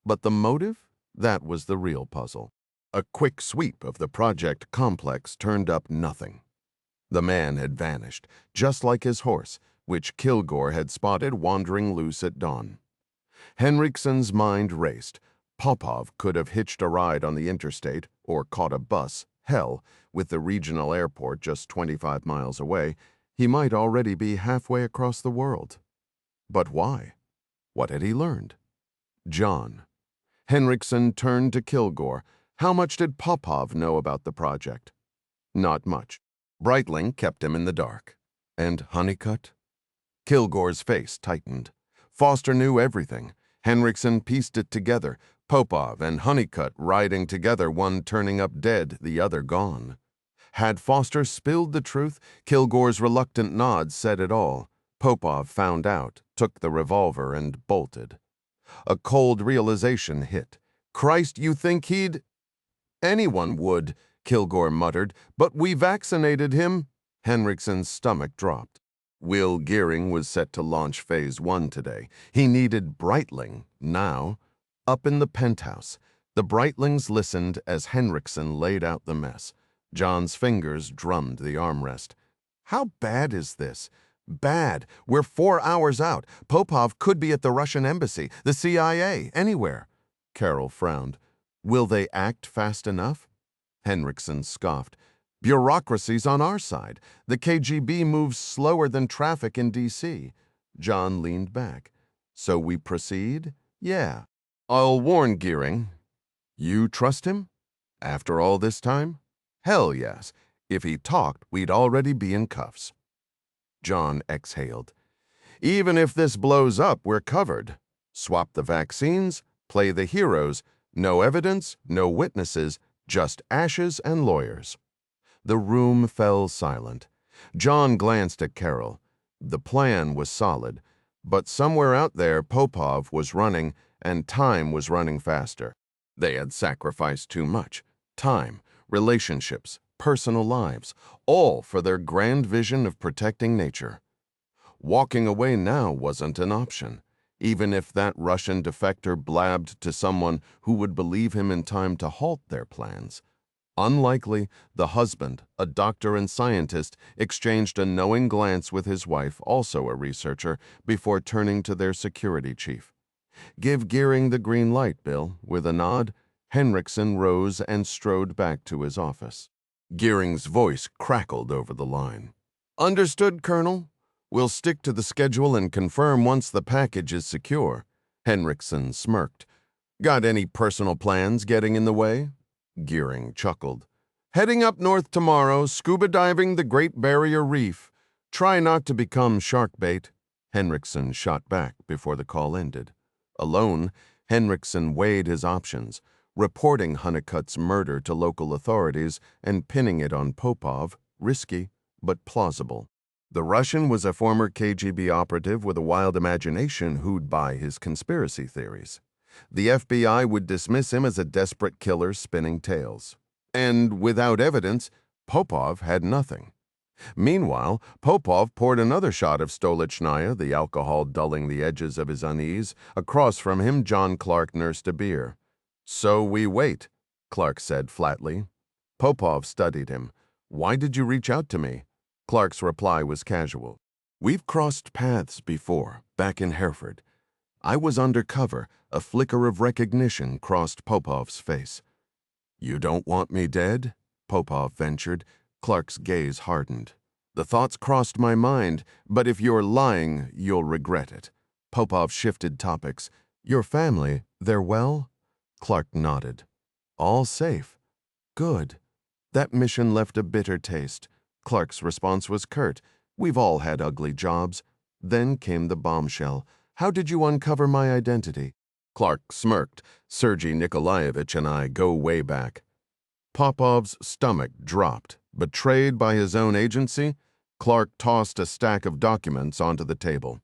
But the motive? That was the real puzzle. A quick sweep of the project complex turned up nothing. The man had vanished, just like his horse, which Kilgore had spotted wandering loose at dawn. Henriksen's mind raced. Popov could have hitched a ride on the interstate or caught a bus. Hell, with the regional airport just 25 miles away, he might already be halfway across the world. But why? What had he learned? John. Henriksen turned to Kilgore. How much did Popov know about the project? Not much. Breitling kept him in the dark. And Honeycutt? Kilgore's face tightened. Foster knew everything. Henriksen pieced it together. Popov and Honeycutt riding together, one turning up dead, the other gone. Had Foster spilled the truth? Kilgore's reluctant nod said it all. Popov found out, took the revolver, and bolted. A cold realization hit. Christ, you think he'd... Anyone would, Kilgore muttered, but we vaccinated him. Henriksen's stomach dropped. Will Gearing was set to launch Phase 1 today. He needed Breitling, now. Up in the penthouse, the Breitlings listened as Henriksen laid out the mess. John's fingers drummed the armrest. How bad is this? Bad. We're 4 hours out. Popov could be at the Russian embassy, the CIA, anywhere. Carol frowned. Will they act fast enough? Henriksen scoffed. Bureaucracy's on our side. The KGB moves slower than traffic in D.C. John leaned back. So we proceed? Yeah. I'll warn Gearing. You trust him? After all this time? Hell yes. If he talked, we'd already be in cuffs. John exhaled. Even if this blows up, we're covered. Swap the vaccines, play the heroes. No evidence, no witnesses, just ashes and lawyers. The room fell silent. John glanced at Carol. The plan was solid, but somewhere out there Popov was running, and time was running faster. They had sacrificed too much. Time, relationships, personal lives, all for their grand vision of protecting nature. Walking away now wasn't an option, even if that Russian defector blabbed to someone who would believe him in time to halt their plans. Unlikely, the husband, a doctor and scientist, exchanged a knowing glance with his wife, also a researcher, before turning to their security chief. Give Gearing the green light, Bill. With a nod, Henriksen rose and strode back to his office. Gearing's voice crackled over the line. Understood, Colonel. We'll stick to the schedule and confirm once the package is secure. Henriksen smirked. Got any personal plans getting in the way? Gearing chuckled. Heading up north tomorrow, scuba diving the Great Barrier Reef. Try not to become shark bait. Henriksen shot back before the call ended. Alone, Henriksen weighed his options, reporting Honeycutt's murder to local authorities and pinning it on Popov, risky but plausible. The Russian was a former KGB operative with a wild imagination who'd buy his conspiracy theories. The FBI would dismiss him as a desperate killer spinning tales. And without evidence, Popov had nothing. Meanwhile, Popov poured another shot of Stolichnaya, the alcohol dulling the edges of his unease. Across from him, John Clark nursed a beer. "So we wait," Clark said flatly. Popov studied him. "Why did you reach out to me?" Clark's reply was casual. "We've crossed paths before, back in Hereford." I was undercover. A flicker of recognition crossed Popov's face. "You don't want me dead?" Popov ventured. Clark's gaze hardened. "The thoughts crossed my mind, but if you're lying, you'll regret it." Popov shifted topics. "Your family, they're well?" Clark nodded. "All safe. Good." That mission left a bitter taste. Clark's response was curt. "We've all had ugly jobs." Then came the bombshell. "How did you uncover my identity?" Clark smirked. "Sergei Nikolaevich and I go way back." Popov's stomach dropped. Betrayed by his own agency, Clark tossed a stack of documents onto the table.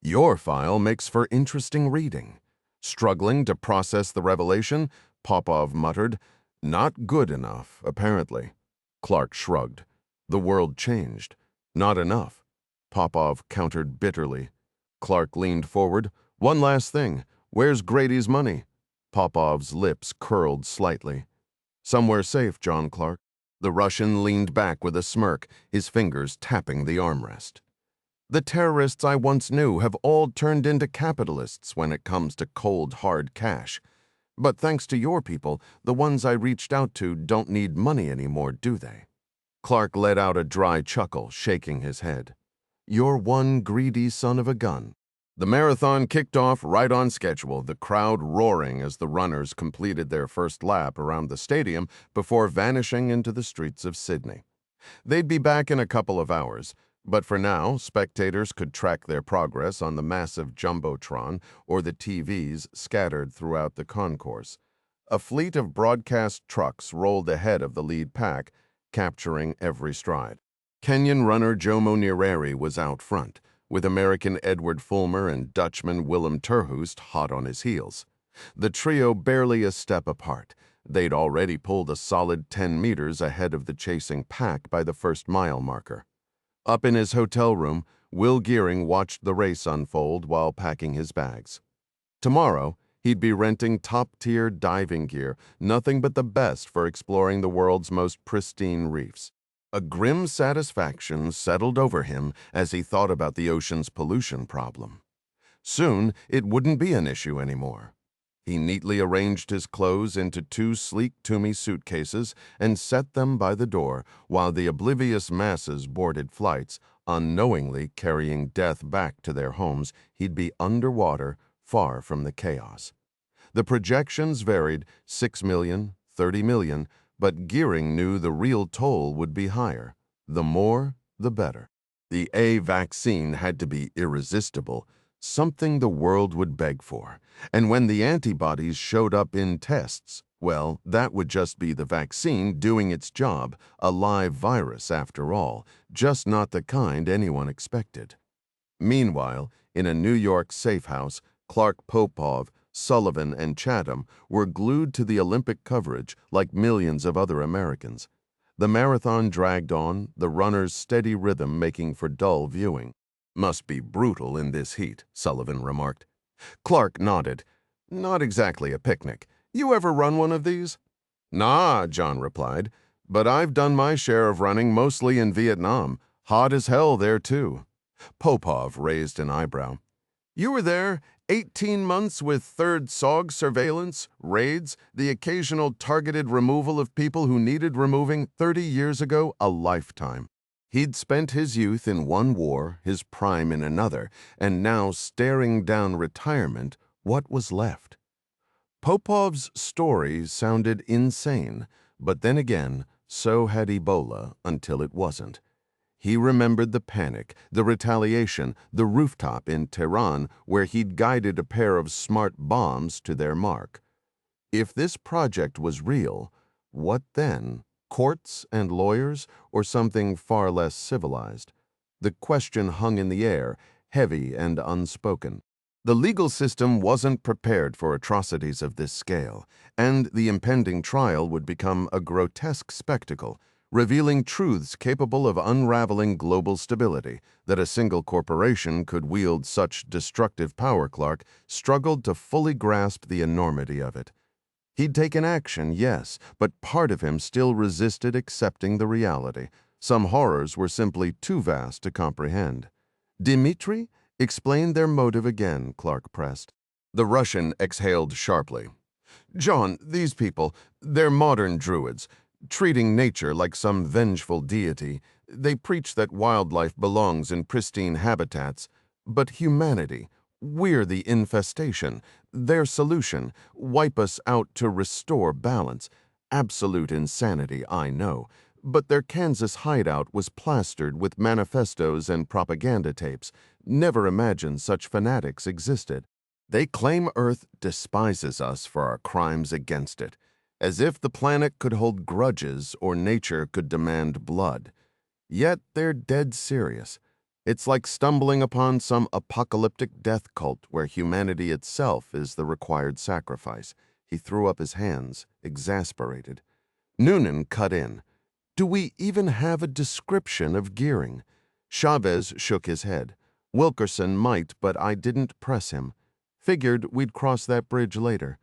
"Your file makes for interesting reading." Struggling to process the revelation, Popov muttered, "Not good enough, apparently." Clark shrugged. "The world changed." "Not enough," Popov countered bitterly. Clark leaned forward. "One last thing. Where's Grady's money?" Popov's lips curled slightly. "Somewhere safe, John Clark." The Russian leaned back with a smirk, his fingers tapping the armrest. "The terrorists I once knew have all turned into capitalists when it comes to cold, hard cash. But thanks to your people, the ones I reached out to don't need money anymore, do they?" Clark let out a dry chuckle, shaking his head. "You're one greedy son of a gun." The marathon kicked off right on schedule, the crowd roaring as the runners completed their first lap around the stadium before vanishing into the streets of Sydney. They'd be back in a couple of hours, but for now, spectators could track their progress on the massive jumbotron or the TVs scattered throughout the concourse. A fleet of broadcast trucks rolled ahead of the lead pack, capturing every stride. Kenyan runner Jomo Nyerere was out front, with American Edward Fulmer and Dutchman Willem Terhoost hot on his heels. The trio barely a step apart. They'd already pulled a solid 10 meters ahead of the chasing pack by the first mile marker. Up in his hotel room, Will Gearing watched the race unfold while packing his bags. Tomorrow, he'd be renting top-tier diving gear, nothing but the best for exploring the world's most pristine reefs. A grim satisfaction settled over him as he thought about the ocean's pollution problem. Soon, it wouldn't be an issue anymore. He neatly arranged his clothes into 2 sleek Toomey suitcases and set them by the door while the oblivious masses boarded flights, unknowingly carrying death back to their homes. He'd be underwater, far from the chaos. The projections varied, 6 million, 30 million, but Gearing knew the real toll would be higher. The more, the better. The A vaccine had to be irresistible, something the world would beg for. And when the antibodies showed up in tests, well, that would just be the vaccine doing its job, a live virus after all, just not the kind anyone expected. Meanwhile, in a New York safe house, Clark Popov, Sullivan, and Chatham were glued to the Olympic coverage like millions of other Americans. The marathon dragged on, the runner's steady rhythm making for dull viewing. "Must be brutal in this heat," Sullivan remarked. Clark nodded. "Not exactly a picnic. You ever run one of these?" "Nah," John replied, "but I've done my share of running, mostly in Vietnam. Hot as hell there, too." Popov raised an eyebrow. "You were there 18 months with Third SOG surveillance, raids, the occasional targeted removal of people who needed removing 30 years ago, a lifetime." He'd spent his youth in one war, his prime in another, and now staring down retirement, what was left? Popov's story sounded insane, but then again, so had Ebola until it wasn't. He remembered the panic, the retaliation, the rooftop in Tehran where he'd guided a pair of smart bombs to their mark. If this project was real, what then? Courts and lawyers, or something far less civilized? The question hung in the air, heavy and unspoken. The legal system wasn't prepared for atrocities of this scale, and the impending trial would become a grotesque spectacle, revealing truths capable of unraveling global stability. That a single corporation could wield such destructive power, Clark struggled to fully grasp the enormity of it. He'd taken action, yes, but part of him still resisted accepting the reality. Some horrors were simply too vast to comprehend. Dmitri? Explain their motive again, Clark pressed. The Russian exhaled sharply. John, these people, they're modern druids, treating nature like some vengeful deity. They preach that wildlife belongs in pristine habitats, but humanity, we're the infestation. Their solution, wipe us out to restore balance. Absolute insanity, I know, but their Kansas hideout was plastered with manifestos and propaganda tapes. Never imagined such fanatics existed. They claim Earth despises us for our crimes against it, as if the planet could hold grudges or nature could demand blood. Yet they're dead serious. It's like stumbling upon some apocalyptic death cult where humanity itself is the required sacrifice. He threw up his hands, exasperated. Noonan cut in. Do we even have a description of gearing? Chavez shook his head. Wilkerson might, but I didn't press him. Figured we'd cross that bridge later.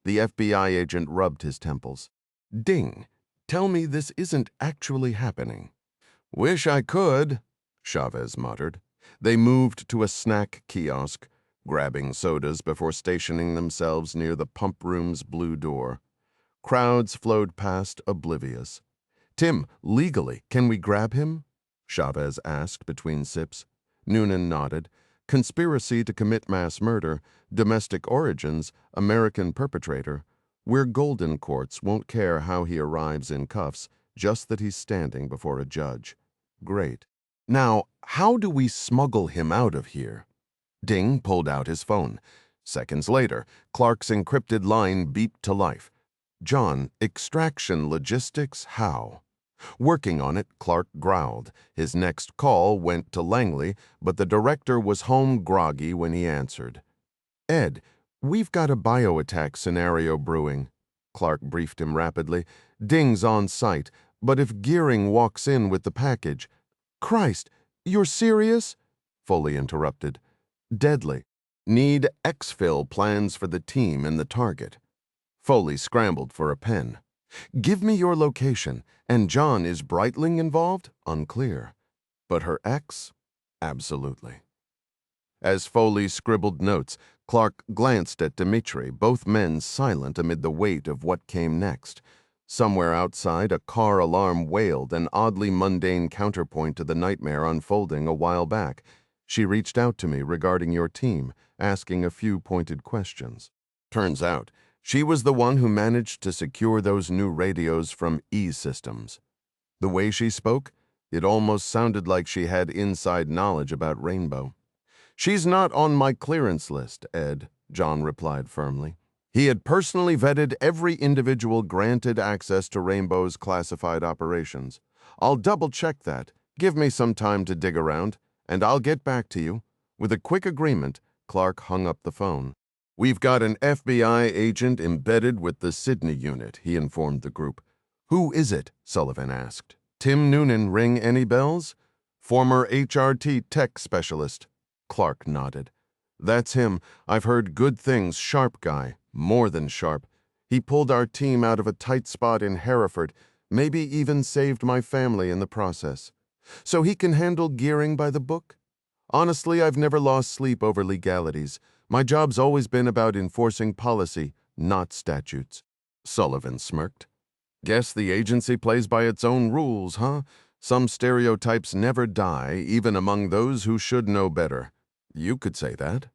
The FBI agent rubbed his temples. Ding! Tell me this isn't actually happening. Wish I could, Chavez muttered. They moved to a snack kiosk, grabbing sodas before stationing themselves near the pump room's blue door. Crowds flowed past, oblivious. Tim, legally, can we grab him? Chavez asked between sips. Noonan nodded. Conspiracy to commit mass murder, domestic origins, American perpetrator. We're Golden Courts won't care how he arrives in cuffs, just that he's standing before a judge. Great. Now, how do we smuggle him out of here? Ding pulled out his phone. Seconds later, Clark's encrypted line beeped to life. John, extraction logistics, how? Working on it, Clark growled. His next call went to Langley, but the director was home groggy when he answered. Ed, we've got a bioattack scenario brewing. Clark briefed him rapidly. Ding's on site, but if Gearing walks in with the package... Christ, you're serious? Foley interrupted. Deadly. Need exfil plans for the team and the target. Foley scrambled for a pen. Give me your location. And John, is Breitling involved? Unclear. But her ex? Absolutely. As Foley scribbled notes, Clark glanced at Dmitri, both men silent amid the weight of what came next. Somewhere outside, a car alarm wailed, an oddly mundane counterpoint to the nightmare unfolding a while back. She reached out to me regarding your team, asking a few pointed questions. Turns out, she was the one who managed to secure those new radios from E-Systems. The way she spoke, it almost sounded like she had inside knowledge about Rainbow. She's not on my clearance list, Ed, John replied firmly. He had personally vetted every individual granted access to Rainbow's classified operations. I'll double-check that. Give me some time to dig around, and I'll get back to you. With a quick agreement, Clark hung up the phone. We've got an FBI agent embedded with the Sydney unit, he informed the group. Who is it? Sullivan asked. Tim Noonan ring any bells? Former HRT tech specialist. Clark nodded. That's him. I've heard good things. Sharp guy. More than sharp. He pulled our team out of a tight spot in Hereford, maybe even saved my family in the process. So he can handle Gearing by the book? Honestly, I've never lost sleep over legalities. My job's always been about enforcing policy, not statutes. Sullivan smirked. Guess the agency plays by its own rules, huh? Some stereotypes never die, even among those who should know better. You could say that.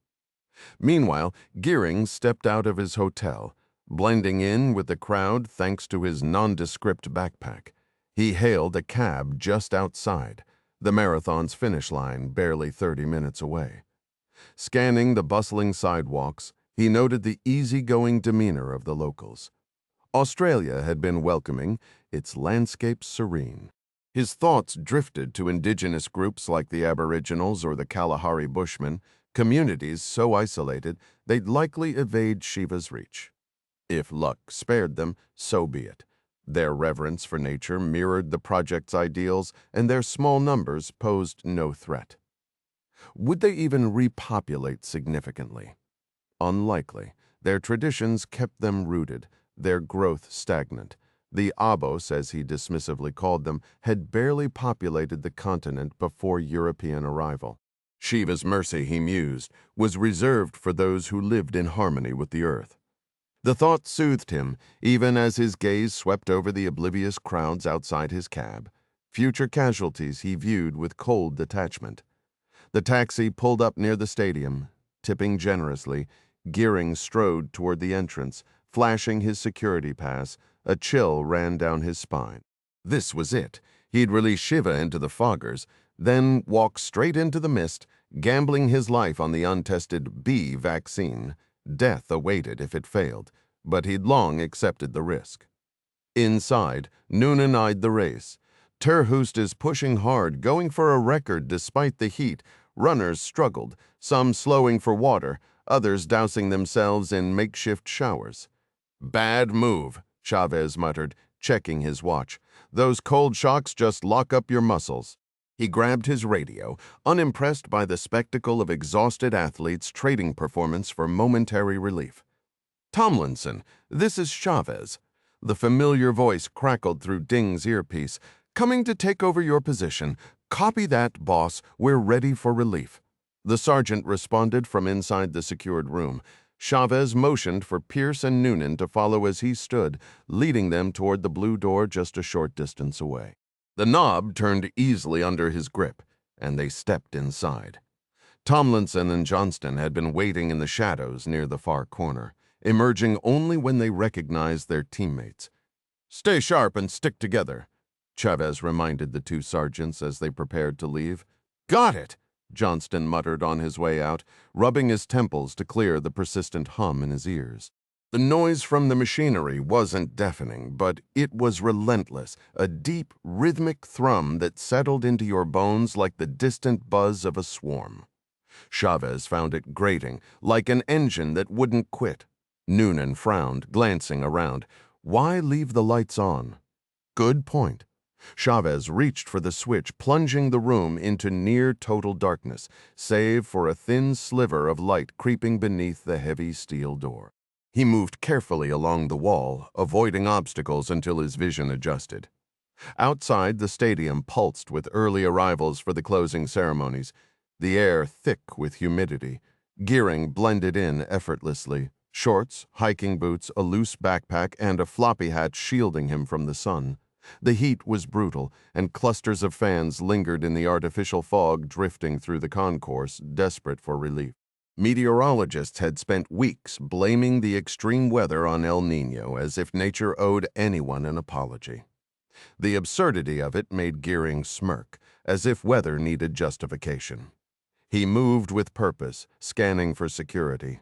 Meanwhile, Gearing stepped out of his hotel, blending in with the crowd thanks to his nondescript backpack. He hailed a cab just outside, the marathon's finish line barely 30 minutes away. Scanning the bustling sidewalks, he noted the easygoing demeanor of the locals. Australia had been welcoming, its landscape serene. His thoughts drifted to indigenous groups like the Aboriginals or the Kalahari Bushmen, communities so isolated they'd likely evade Shiva's reach. If luck spared them, so be it. Their reverence for nature mirrored the project's ideals, and their small numbers posed no threat. Would they even repopulate significantly? Unlikely. Their traditions kept them rooted, their growth stagnant. The Abos, as he dismissively called them, had barely populated the continent before European arrival. Shiva's mercy, he mused, was reserved for those who lived in harmony with the earth. The thought soothed him, even as his gaze swept over the oblivious crowds outside his cab. Future casualties he viewed with cold detachment. The taxi pulled up near the stadium. Tipping generously, Gearing strode toward the entrance, flashing his security pass. A chill ran down his spine. This was it. He'd release Shiva into the foggers, then walk straight into the mist, gambling his life on the untested B vaccine. Death awaited if it failed, but he'd long accepted the risk. Inside, Noonan eyed the race. Terhust is pushing hard, going for a record despite the heat. Runners struggled, some slowing for water, others dousing themselves in makeshift showers. "Bad move," Chavez muttered, checking his watch. "Those cold shocks just lock up your muscles." He grabbed his radio, unimpressed by the spectacle of exhausted athletes trading performance for momentary relief. "Tomlinson, this is Chavez." The familiar voice crackled through Ding's earpiece. "Coming to take over your position. Copy that, boss. We're ready for relief." The sergeant responded from inside the secured room. Chavez motioned for Pierce and Noonan to follow as he stood, leading them toward the blue door just a short distance away. The knob turned easily under his grip, and they stepped inside. Tomlinson and Johnston had been waiting in the shadows near the far corner, emerging only when they recognized their teammates. "Stay sharp and stick together," Chavez reminded the two sergeants as they prepared to leave. "Got it," Johnston muttered on his way out, rubbing his temples to clear the persistent hum in his ears. The noise from the machinery wasn't deafening, but it was relentless, a deep, rhythmic thrum that settled into your bones like the distant buzz of a swarm. Chavez found it grating, like an engine that wouldn't quit. Noonan frowned, glancing around. Why leave the lights on? Good point. Chavez reached for the switch, plunging the room into near-total darkness, save for a thin sliver of light creeping beneath the heavy steel door. He moved carefully along the wall, avoiding obstacles until his vision adjusted. Outside, the stadium pulsed with early arrivals for the closing ceremonies, the air thick with humidity. Gearing blended in effortlessly, shorts, hiking boots, a loose backpack, and a floppy hat shielding him from the sun. The heat was brutal, and clusters of fans lingered in the artificial fog drifting through the concourse, desperate for relief. Meteorologists had spent weeks blaming the extreme weather on El Niño as if nature owed anyone an apology. The absurdity of it made Gearing smirk, as if weather needed justification. He moved with purpose, scanning for security.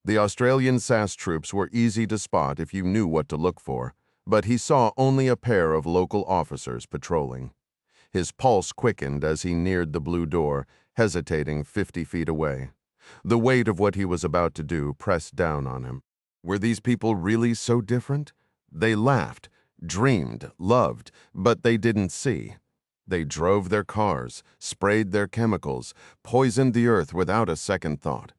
The Australian SAS troops were easy to spot if you knew what to look for, but he saw only a pair of local officers patrolling. His pulse quickened as he neared the blue door, hesitating 50 feet away. The weight of what he was about to do pressed down on him. Were these people really so different? They laughed, dreamed, loved, but they didn't see. They drove their cars, sprayed their chemicals, poisoned the earth without a second thought.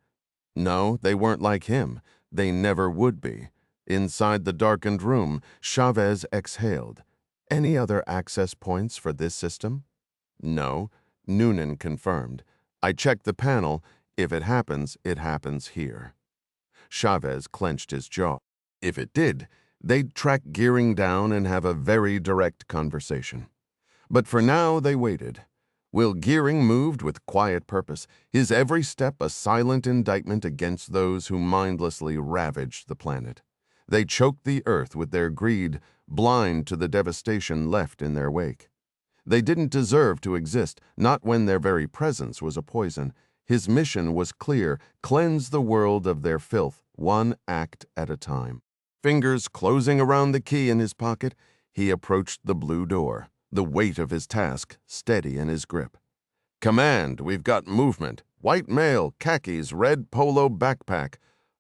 No, they weren't like him. They never would be. Inside the darkened room, Chavez exhaled. Any other access points for this system? No, Noonan confirmed. I checked the panel. If it happens here. Chavez clenched his jaw. If it did, they'd track Gearing down and have a very direct conversation. But for now, they waited. Will Gearing moved with quiet purpose, his every step a silent indictment against those who mindlessly ravaged the planet. They choked the earth with their greed, blind to the devastation left in their wake. They didn't deserve to exist, not when their very presence was a poison. His mission was clear: cleanse the world of their filth, one act at a time. Fingers closing around the key in his pocket, he approached the blue door, the weight of his task steady in his grip. "Command, we've got movement. White male, khakis, red polo backpack."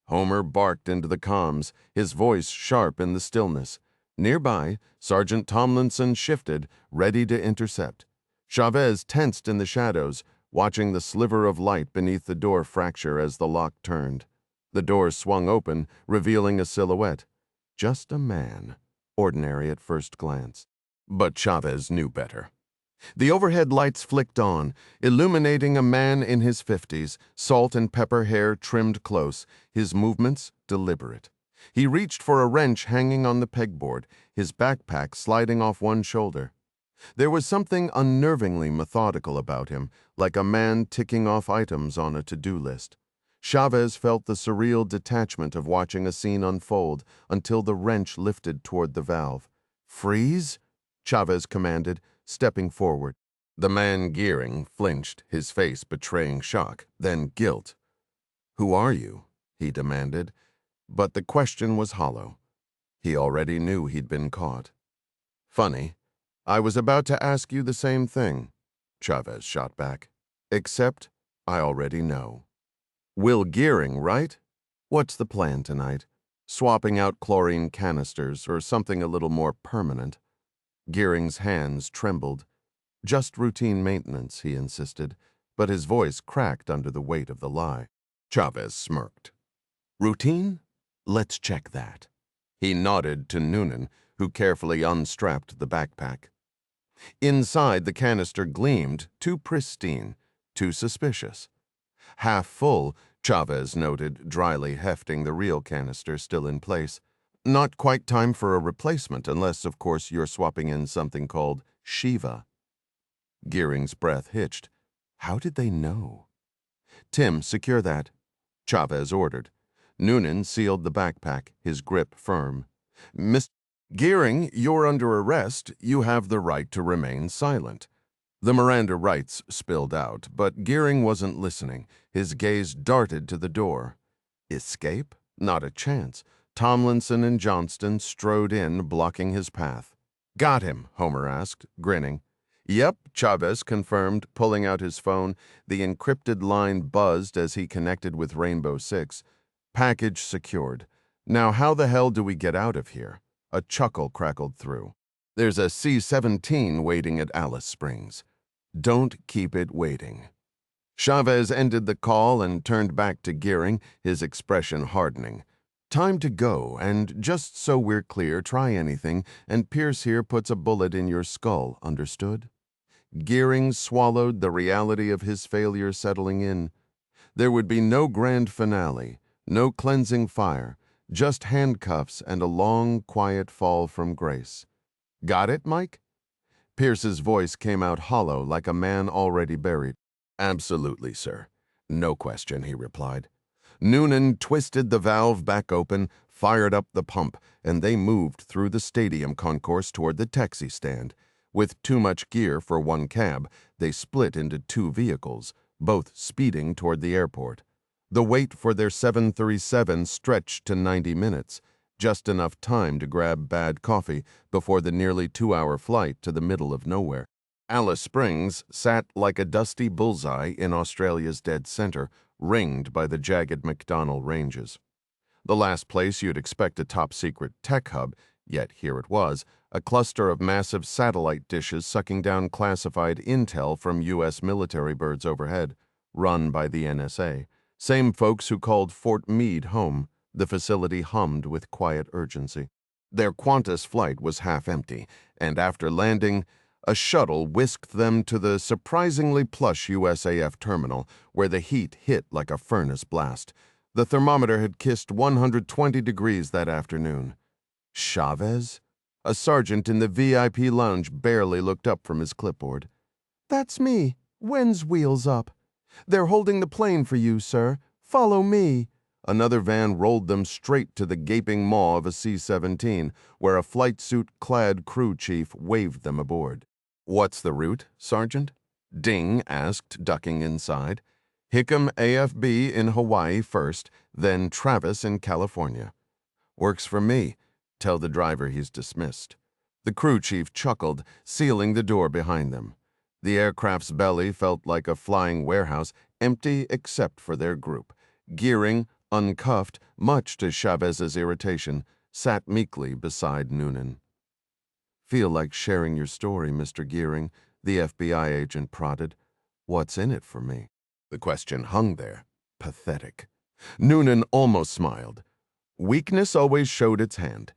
Homer barked into the comms, his voice sharp in the stillness. Nearby, Sergeant Tomlinson shifted, ready to intercept. Chavez tensed in the shadows, watching the sliver of light beneath the door fracture as the lock turned. The door swung open, revealing a silhouette. Just a man, ordinary at first glance. But Chavez knew better. The overhead lights flicked on, illuminating a man in his 50s, salt and pepper hair trimmed close, his movements deliberate. He reached for a wrench hanging on the pegboard, his backpack sliding off one shoulder. There was something unnervingly methodical about him, like a man ticking off items on a to-do list. Chavez felt the surreal detachment of watching a scene unfold until the wrench lifted toward the valve. "Freeze!" Chavez commanded, stepping forward. The man Gearing flinched, his face betraying shock, then guilt. "Who are you?" he demanded, but the question was hollow. He already knew he'd been caught. "Funny, I was about to ask you the same thing," Chavez shot back. "Except I already know." "Will Gearing, right? What's the plan tonight? Swapping out chlorine canisters or something a little more permanent?" Gearing's hands trembled. "Just routine maintenance," he insisted, but his voice cracked under the weight of the lie. Chavez smirked. "Routine? Let's check that." He nodded to Noonan, who carefully unstrapped the backpack. Inside, the canister gleamed, too pristine, too suspicious. Half full, Chavez noted, dryly hefting the real canister still in place. "Not quite time for a replacement, unless, of course, you're swapping in something called Shiva." Gearing's breath hitched. How did they know? "Tim, secure that," Chavez ordered. Noonan sealed the backpack, his grip firm. "Mr. Gearing, you're under arrest. You have the right to remain silent." The Miranda rights spilled out, but Gearing wasn't listening. His gaze darted to the door. Escape? Not a chance. Tomlinson and Johnston strode in, blocking his path. "Got him?" Homer asked, grinning. "Yep," Chavez confirmed, pulling out his phone. The encrypted line buzzed as he connected with Rainbow 6. "Package secured. Now how the hell do we get out of here?" A chuckle crackled through. "There's a C-17 waiting at Alice Springs. Don't keep it waiting." Chavez ended the call and turned back to Gearing, his expression hardening. "Time to go, and just so we're clear, try anything, and Pierce here puts a bullet in your skull, understood?" Gearing swallowed, the reality of his failure settling in. There would be no grand finale, no cleansing fire, just handcuffs and a long, quiet fall from grace. "Got it, Mike?" Pierce's voice came out hollow, like a man already buried. "Absolutely, sir. No question," he replied. Noonan twisted the valve back open, fired up the pump, and they moved through the stadium concourse toward the taxi stand. With too much gear for one cab, they split into two vehicles, both speeding toward the airport. The wait for their 737 stretched to 90 minutes, just enough time to grab bad coffee before the nearly 2-hour flight to the middle of nowhere. Alice Springs sat like a dusty bullseye in Australia's dead center, ringed by the jagged McDonnell Ranges. The last place you'd expect a top-secret tech hub, yet here it was, a cluster of massive satellite dishes sucking down classified intel from U.S. military birds overhead, run by the NSA. Same folks who called Fort Meade home. The facility hummed with quiet urgency. Their Qantas flight was half empty, and after landing, a shuttle whisked them to the surprisingly plush USAF terminal, where the heat hit like a furnace blast. The thermometer had kissed 120 degrees that afternoon. Chavez? A sergeant in the VIP lounge barely looked up from his clipboard. "That's me. When's wheels up? They're holding the plane for you, sir. Follow me." Another van rolled them straight to the gaping maw of a C-17, where a flight suit-clad crew chief waved them aboard. "What's the route, Sergeant?" Ding asked, ducking inside. "Hickam AFB in Hawaii first, then Travis in California." "Works for me. Tell the driver he's dismissed." The crew chief chuckled, sealing the door behind them. The aircraft's belly felt like a flying warehouse, empty except for their group. Gearing, uncuffed, much to Chavez's irritation, sat meekly beside Noonan. Feel like sharing your story, Mr. Gearing, the FBI agent prodded. What's in it for me? The question hung there, pathetic. Noonan almost smiled. Weakness always showed its hand.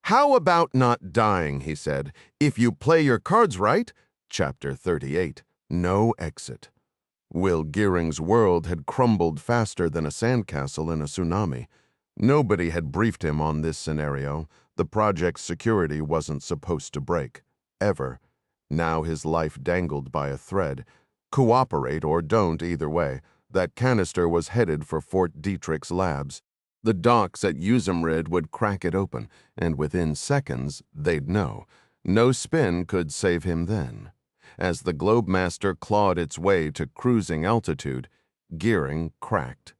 How about not dying, he said. If you play your cards right. Chapter 38. No exit. Will Gearing's world had crumbled faster than a sandcastle in a tsunami. Nobody had briefed him on this scenario. The project's security wasn't supposed to break. Ever. Now his life dangled by a thread. Cooperate or don't either way. That canister was headed for Fort Detrick's labs. The docks at Usamrid would crack it open, and within seconds, they'd know. No spin could save him then. As the Globemaster clawed its way to cruising altitude, Gearing cracked.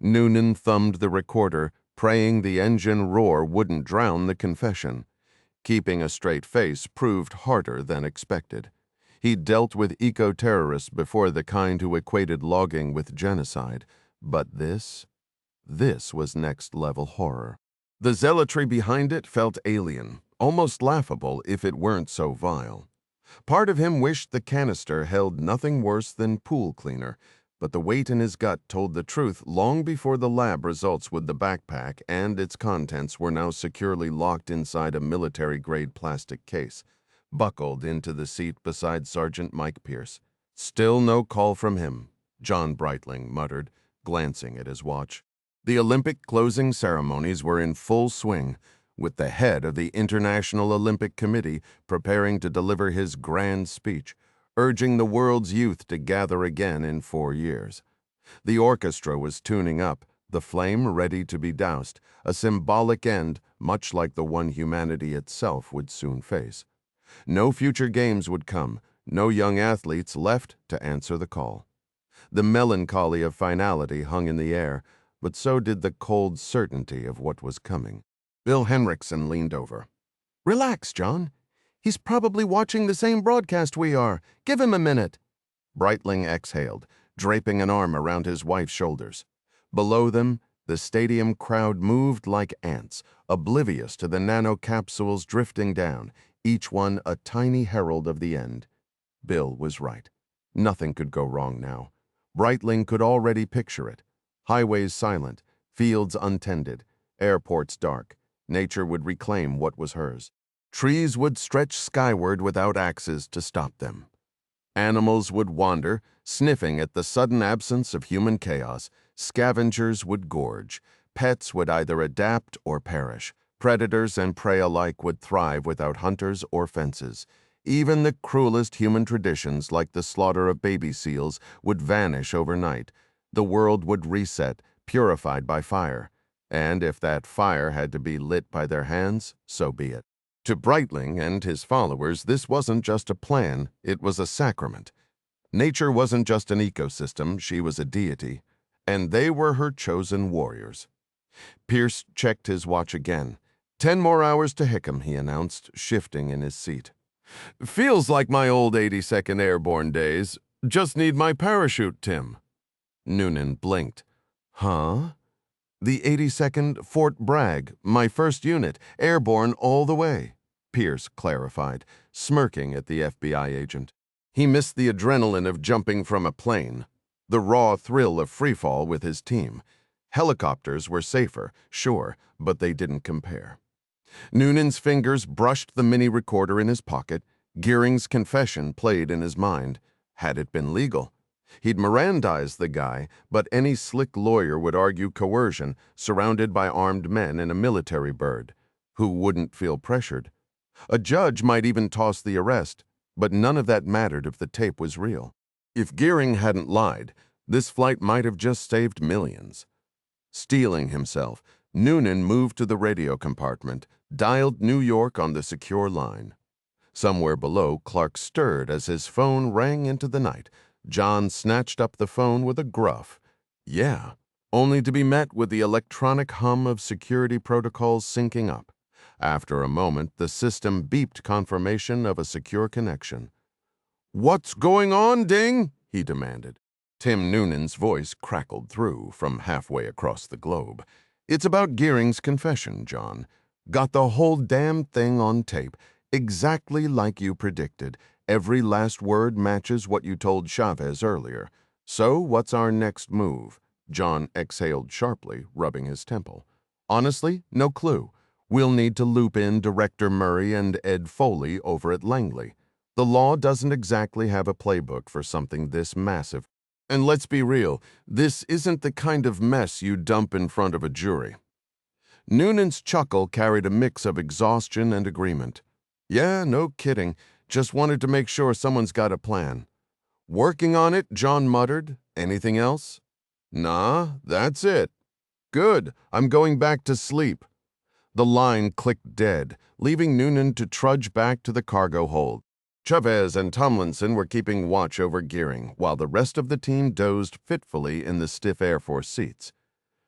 Noonan thumbed the recorder, praying the engine roar wouldn't drown the confession. Keeping a straight face proved harder than expected. He'd dealt with eco-terrorists before, the kind who equated logging with genocide. But this was next-level horror. The zealotry behind it felt alien, almost laughable if it weren't so vile. Part of him wished the canister held nothing worse than pool cleaner, but the weight in his gut told the truth long before the lab results with the backpack and its contents were now securely locked inside a military-grade plastic case, buckled into the seat beside Sergeant Mike Pierce. Still no call from him, John Breitling muttered, glancing at his watch. The Olympic closing ceremonies were in full swing, with the head of the International Olympic Committee preparing to deliver his grand speech, urging the world's youth to gather again in 4 years. The orchestra was tuning up, the flame ready to be doused, a symbolic end much like the one humanity itself would soon face. No future games would come, no young athletes left to answer the call. The melancholy of finality hung in the air, but so did the cold certainty of what was coming. Bill Henriksen leaned over. Relax, John. He's probably watching the same broadcast we are. Give him a minute. Breitling exhaled, draping an arm around his wife's shoulders. Below them, the stadium crowd moved like ants, oblivious to the nanocapsules drifting down, each one a tiny herald of the end. Bill was right. Nothing could go wrong now. Breitling could already picture it. Highways silent, fields untended, airports dark. Nature would reclaim what was hers. Trees would stretch skyward without axes to stop them. Animals would wander, sniffing at the sudden absence of human chaos. Scavengers would gorge. Pets would either adapt or perish. Predators and prey alike would thrive without hunters or fences. Even the cruelest human traditions, like the slaughter of baby seals, would vanish overnight. The world would reset, purified by fire. And if that fire had to be lit by their hands, so be it. To Breitling and his followers, this wasn't just a plan, it was a sacrament. Nature wasn't just an ecosystem, she was a deity. And they were her chosen warriors. Pierce checked his watch again. 10 more hours to Hickam, he announced, shifting in his seat. Feels like my old 82nd Airborne days. Just need my parachute, Tim. Noonan blinked. Huh? The 82nd Fort Bragg, my first unit, airborne all the way, Pierce clarified, smirking at the FBI agent. He missed the adrenaline of jumping from a plane, the raw thrill of freefall with his team. Helicopters were safer, sure, but they didn't compare. Noonan's fingers brushed the mini recorder in his pocket. Gearing's confession played in his mind. Had it been legal? He'd Mirandize the guy, but any slick lawyer would argue coercion, surrounded by armed men in a military bird. Who wouldn't feel pressured? A judge might even toss the arrest, but none of that mattered if the tape was real. If Gearing hadn't lied, this flight might have just saved millions. Steeling himself, Noonan moved to the radio compartment, dialed New York on the secure line. Somewhere below, Clark stirred as his phone rang into the night. John snatched up the phone with a gruff, "Yeah," only to be met with the electronic hum of security protocols syncing up. After a moment, the system beeped confirmation of a secure connection. "What's going on, Ding?" he demanded. Tim Noonan's voice crackled through from halfway across the globe. "It's about Gearing's confession, John. Got the whole damn thing on tape. Exactly like you predicted. Every last word matches what you told Chavez earlier. So what's our next move? John exhaled sharply, rubbing his temple. Honestly, no clue. We'll need to loop in Director Murray and Ed Foley over at Langley. The law doesn't exactly have a playbook for something this massive. And let's be real, this isn't the kind of mess you dump in front of a jury. Noonan's chuckle carried a mix of exhaustion and agreement. Yeah, no kidding. Just wanted to make sure someone's got a plan. Working on it, John muttered. Anything else? Nah, that's it. Good, I'm going back to sleep. The line clicked dead, leaving Noonan to trudge back to the cargo hold. Chavez and Tomlinson were keeping watch over gearing, while the rest of the team dozed fitfully in the stiff Air Force seats.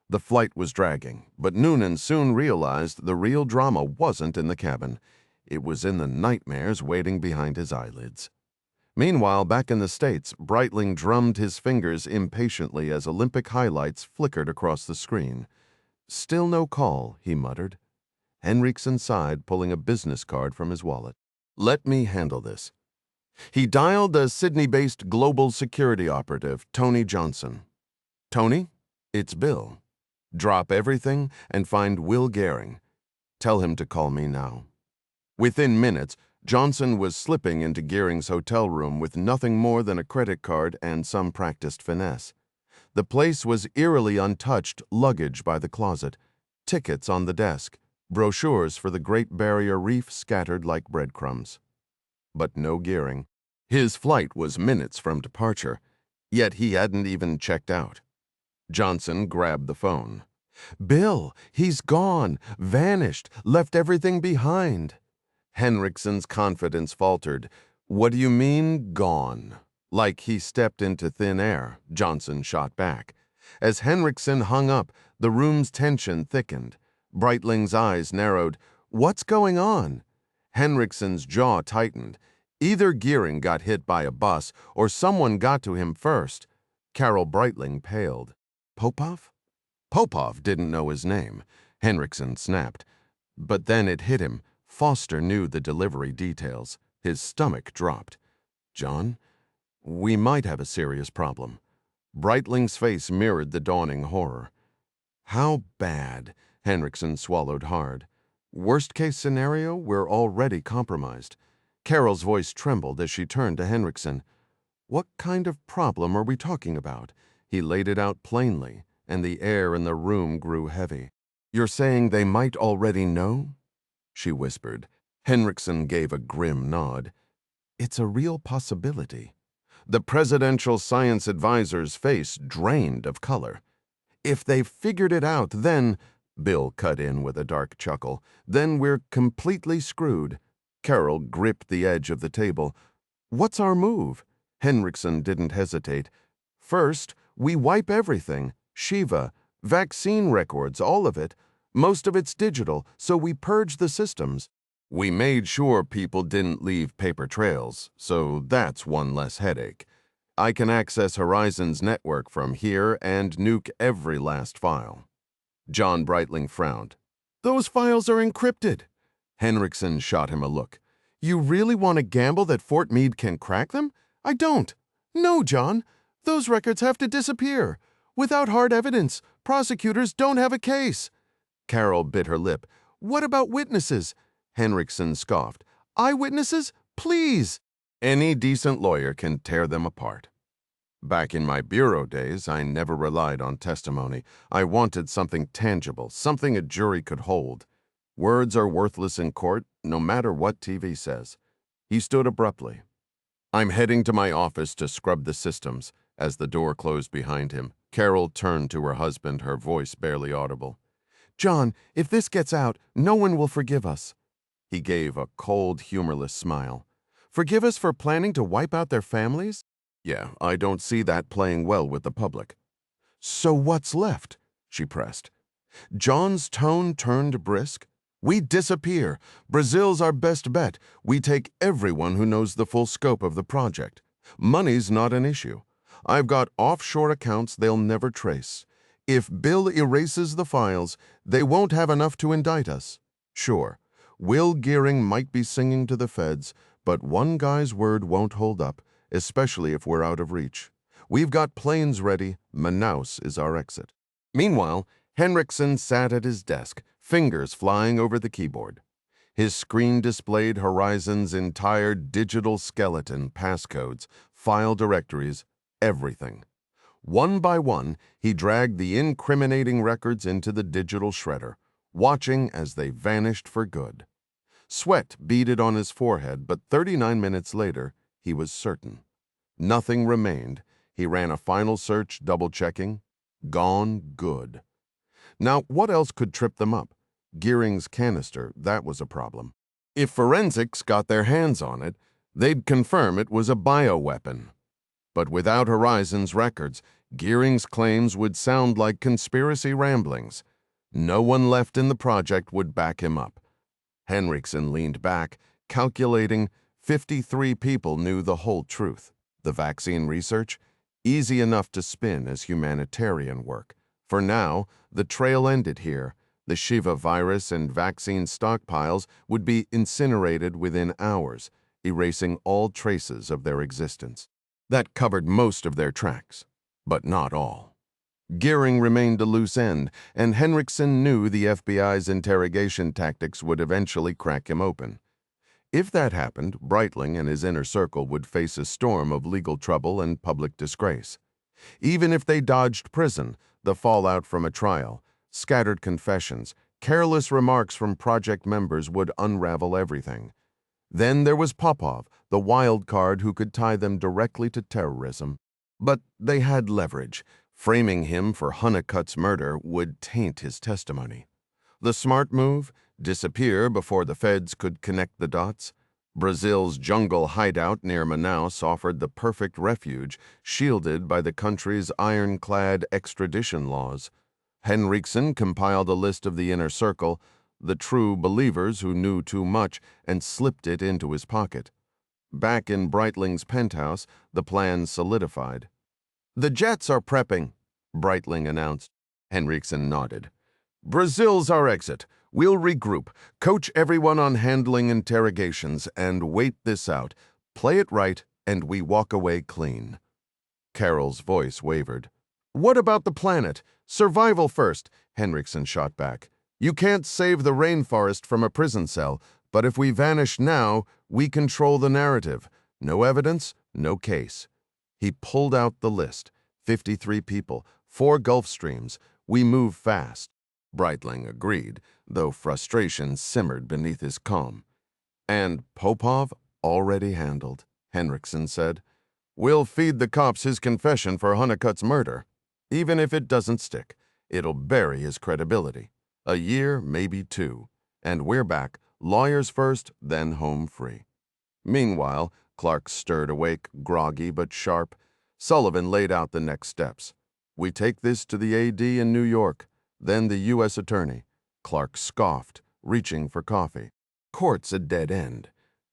The flight was dragging, but Noonan soon realized the real drama wasn't in the cabin. It was in the nightmares waiting behind his eyelids. Meanwhile, back in the States, Breitling drummed his fingers impatiently as Olympic highlights flickered across the screen. Still no call, he muttered. Henriksen sighed, pulling a business card from his wallet. Let me handle this. He dialed a Sydney-based global security operative, Tony Johnson. Tony, it's Bill. Drop everything and find Will Gehring. Tell him to call me now. Within minutes, Johnson was slipping into Gehring's hotel room with nothing more than a credit card and some practiced finesse. The place was eerily untouched, luggage by the closet, tickets on the desk, brochures for the Great Barrier Reef scattered like breadcrumbs. But no Gehring. His flight was minutes from departure, yet he hadn't even checked out. Johnson grabbed the phone. Bill, he's gone, vanished, left everything behind. Henriksen's confidence faltered. What do you mean, gone? Like he stepped into thin air, Johnson shot back. As Henriksen hung up, the room's tension thickened. Breitling's eyes narrowed. What's going on? Henriksen's jaw tightened. Either Gehring got hit by a bus or someone got to him first. Carol Breitling paled. Popov? Popov didn't know his name. Henriksen snapped. But then it hit him. Foster knew the delivery details. His stomach dropped. John, we might have a serious problem. Breitling's face mirrored the dawning horror. How bad? Henriksen swallowed hard. Worst-case scenario, we're already compromised. Carol's voice trembled as she turned to Henriksen. What kind of problem are we talking about? He laid it out plainly, and the air in the room grew heavy. You're saying they might already know? She whispered. Henriksen gave a grim nod. It's a real possibility. The presidential science advisor's face drained of color. If they've figured it out, then, Bill cut in with a dark chuckle, then we're completely screwed. Carol gripped the edge of the table. What's our move? Henriksen didn't hesitate. First, we wipe everything. Shiva, vaccine records, all of it. Most of it's digital, so we purge the systems. We made sure people didn't leave paper trails, so that's one less headache. I can access Horizon's network from here and nuke every last file. John Breitling frowned. Those files are encrypted. Henriksen shot him a look. You really want to gamble that Fort Meade can crack them? I don't. No, John. Those records have to disappear. Without hard evidence, prosecutors don't have a case. Carol bit her lip. What about witnesses? Henriksen scoffed. Eyewitnesses? Please! Any decent lawyer can tear them apart. Back in my bureau days, I never relied on testimony. I wanted something tangible, something a jury could hold. Words are worthless in court, no matter what TV says. He stood abruptly. I'm heading to my office to scrub the systems. As the door closed behind him, Carol turned to her husband, her voice barely audible. John, if this gets out, no one will forgive us. He gave a cold, humorless smile. Forgive us for planning to wipe out their families? Yeah, I don't see that playing well with the public. So what's left? She pressed. John's tone turned brisk. We disappear. Brazil's our best bet. We take everyone who knows the full scope of the project. Money's not an issue. I've got offshore accounts they'll never trace. If Bill erases the files, they won't have enough to indict us. Sure, Will Gearing might be singing to the feds, but one guy's word won't hold up, especially if we're out of reach. We've got planes ready. Manaus is our exit. Meanwhile, Henriksen sat at his desk, fingers flying over the keyboard. His screen displayed Horizon's entire digital skeleton, passcodes, file directories, everything. One by one, he dragged the incriminating records into the digital shredder, watching as they vanished for good. Sweat beaded on his forehead, but 39 minutes later, he was certain. Nothing remained. He ran a final search, double-checking. Gone good. Now, what else could trip them up? Gearing's canister, that was a problem. If forensics got their hands on it, they'd confirm it was a bioweapon. But without Horizon's records, Gearing's claims would sound like conspiracy ramblings. No one left in the project would back him up. Henriksen leaned back, calculating 53 people knew the whole truth. The vaccine research? Easy enough to spin as humanitarian work. For now, the trail ended here. The Shiva virus and vaccine stockpiles would be incinerated within hours, erasing all traces of their existence. That covered most of their tracks, but not all. Gearing remained a loose end, and Henriksen knew the FBI's interrogation tactics would eventually crack him open. If that happened, Breitling and his inner circle would face a storm of legal trouble and public disgrace. Even if they dodged prison, the fallout from a trial, scattered confessions, careless remarks from project members would unravel everything. Then there was Popov, the wild card who could tie them directly to terrorism. But they had leverage. Framing him for Hunnicutt's murder would taint his testimony. The smart move? Disappear before the feds could connect the dots? Brazil's jungle hideout near Manaus offered the perfect refuge, shielded by the country's ironclad extradition laws. Henriksen compiled a list of the inner circle, the true believers who knew too much, and slipped it into his pocket. Back in Breitling's penthouse, the plan solidified. "The jets are prepping," Breitling announced. Henriksen nodded. "Brazil's our exit. We'll regroup, coach everyone on handling interrogations, and wait this out. Play it right, and we walk away clean." Carol's voice wavered. "What about the planet? Survival first," Henriksen shot back. "You can't save the rainforest from a prison cell, but if we vanish now, we control the narrative. No evidence, no case." He pulled out the list. 53 people, 4 Gulf Streams. We move fast. Breitling agreed, though frustration simmered beneath his calm. "And Popov already handled," Henriksen said. "We'll feed the cops his confession for Hunnicutt's murder. Even if it doesn't stick, it'll bury his credibility. A year, maybe 2. And we're back, lawyers first, then home free." Meanwhile, Clark stirred awake, groggy but sharp. Sullivan laid out the next steps. "We take this to the AD in New York, then the U.S. Attorney." Clark scoffed, reaching for coffee. "Court's a dead end.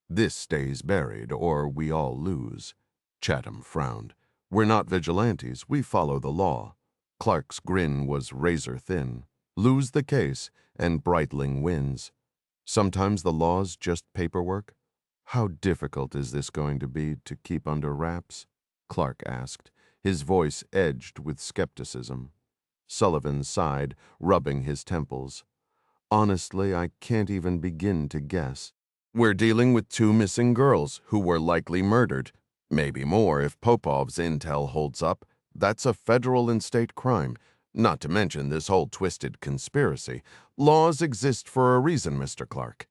This stays buried, or we all lose." Chatham frowned. "We're not vigilantes. We follow the law." Clark's grin was razor-thin. Lose the case, and Breitling wins. Sometimes the law's just paperwork. "How difficult is this going to be to keep under wraps?" Clark asked, his voice edged with skepticism. Sullivan sighed, rubbing his temples. "Honestly, I can't even begin to guess. We're dealing with 2 missing girls who were likely murdered. Maybe more if Popov's intel holds up. That's a federal and state crime. Not to mention this whole twisted conspiracy. Laws exist for a reason, Mr. Clark."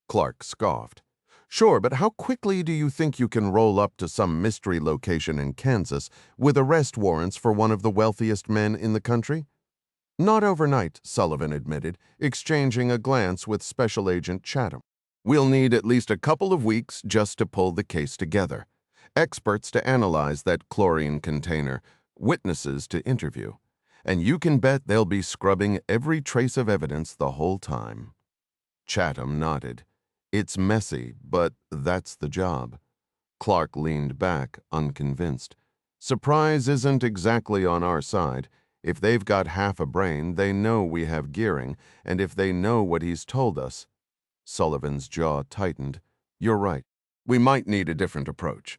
Clark scoffed. "Sure, but how quickly do you think you can roll up to some mystery location in Kansas with arrest warrants for one of the wealthiest men in the country?" "Not overnight," Sullivan admitted, exchanging a glance with Special Agent Chatham. "We'll need at least a couple of weeks just to pull the case together. Experts to analyze that chlorine container, witnesses to interview. And you can bet they'll be scrubbing every trace of evidence the whole time." Chatham nodded. "It's messy, but that's the job." Clark leaned back, unconvinced. "Surprise isn't exactly on our side. If they've got half a brain, they know we have Gearing, and if they know what he's told us..." Sullivan's jaw tightened. You're right. We might need a different approach.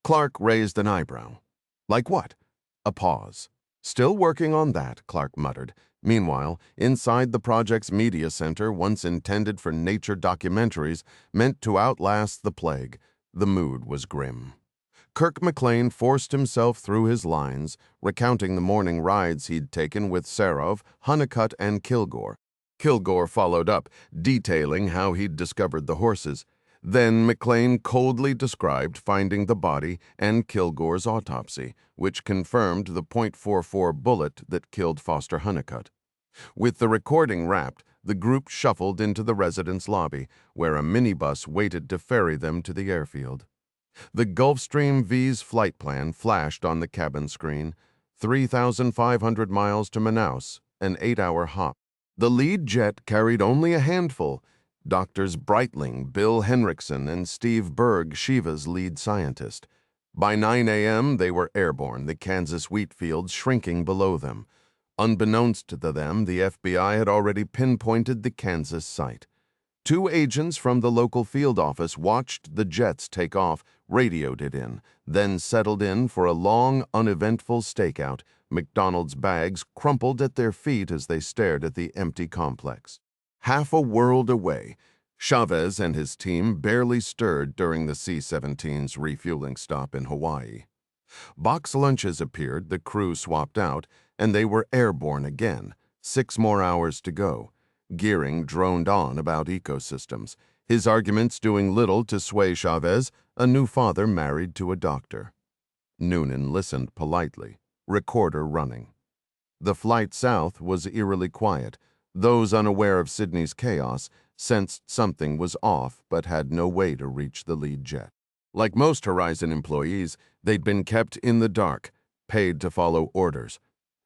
Clark raised an eyebrow. Like what? A pause. Still working on that, Clark muttered. Meanwhile, inside the project's media center, once intended for nature documentaries, meant to outlast the plague, the mood was grim. Kirk McLean forced himself through his lines, recounting the morning rides he'd taken with Serov, Honeycutt, and Kilgore. Kilgore followed up, detailing how he'd discovered the horses. Then McLean coldly described finding the body and Kilgore's autopsy, which confirmed the .44 bullet that killed Foster Honeycutt. With the recording wrapped, the group shuffled into the residence lobby, where a minibus waited to ferry them to the airfield. The Gulfstream V's flight plan flashed on the cabin screen. 3,500 miles to Manaus, an 8-hour hop. The lead jet carried only a handful. Doctors Breitling, Bill Henriksen, and Steve Berg, Shiva's lead scientist. By 9 a.m., they were airborne, the Kansas wheat fields shrinking below them. Unbeknownst to them, the FBI had already pinpointed the Kansas site. 2 agents from the local field office watched the jets take off, radioed it in, then settled in for a long, uneventful stakeout, McDonald's bags crumpled at their feet as they stared at the empty complex. Half a world away, Chavez and his team barely stirred during the C-17's refueling stop in Hawaii. Box lunches appeared, the crew swapped out, and they were airborne again. 6 more hours to go. Gearing droned on about ecosystems, his arguments doing little to sway Chavez, a new father married to a doctor. Noonan listened politely, recorder running. The flight south was eerily quiet. Those unaware of Sydney's chaos sensed something was off but had no way to reach the lead jet. Like most Horizon employees, they'd been kept in the dark, paid to follow orders.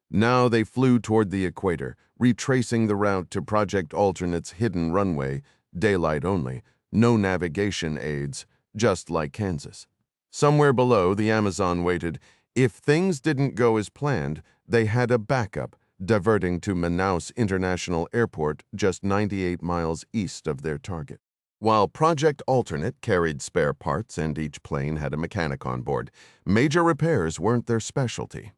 Now they flew toward the equator, retracing the route to Project Alternate's hidden runway, daylight only, no navigation aids, just like Kansas. Somewhere below, the Amazon waited. If things didn't go as planned, they had a backup, diverting to Manaus International Airport, just 98 miles east of their target. While Project Alternate carried spare parts and each plane had a mechanic on board, major repairs weren't their specialty.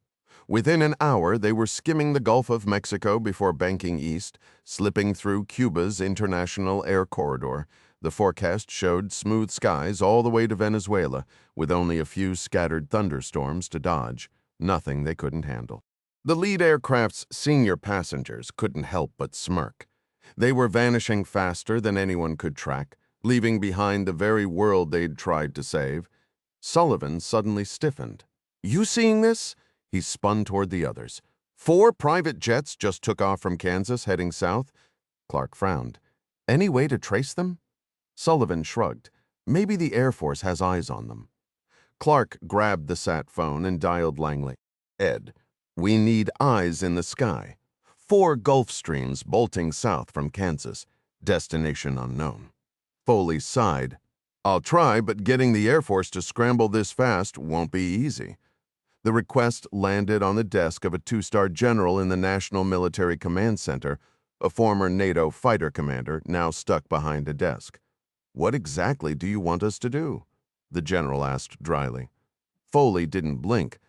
Within an hour, they were skimming the Gulf of Mexico before banking east, slipping through Cuba's international air corridor. The forecast showed smooth skies all the way to Venezuela, with only a few scattered thunderstorms to dodge, nothing they couldn't handle. The lead aircraft's senior passengers couldn't help but smirk. They were vanishing faster than anyone could track, leaving behind the very world they'd tried to save. Sullivan suddenly stiffened. You seeing this? He spun toward the others. 4 private jets just took off from Kansas, heading south. Clark frowned. Any way to trace them? Sullivan shrugged. Maybe the Air Force has eyes on them. Clark grabbed the sat phone and dialed Langley. Ed, we need eyes in the sky. 4 Gulf Streams bolting south from Kansas. Destination unknown. Foley sighed. I'll try, but getting the Air Force to scramble this fast won't be easy. The request landed on the desk of a 2-star general in the National Military Command Center, a former NATO fighter commander now stuck behind a desk. What exactly do you want us to do? The general asked dryly. Foley didn't blink.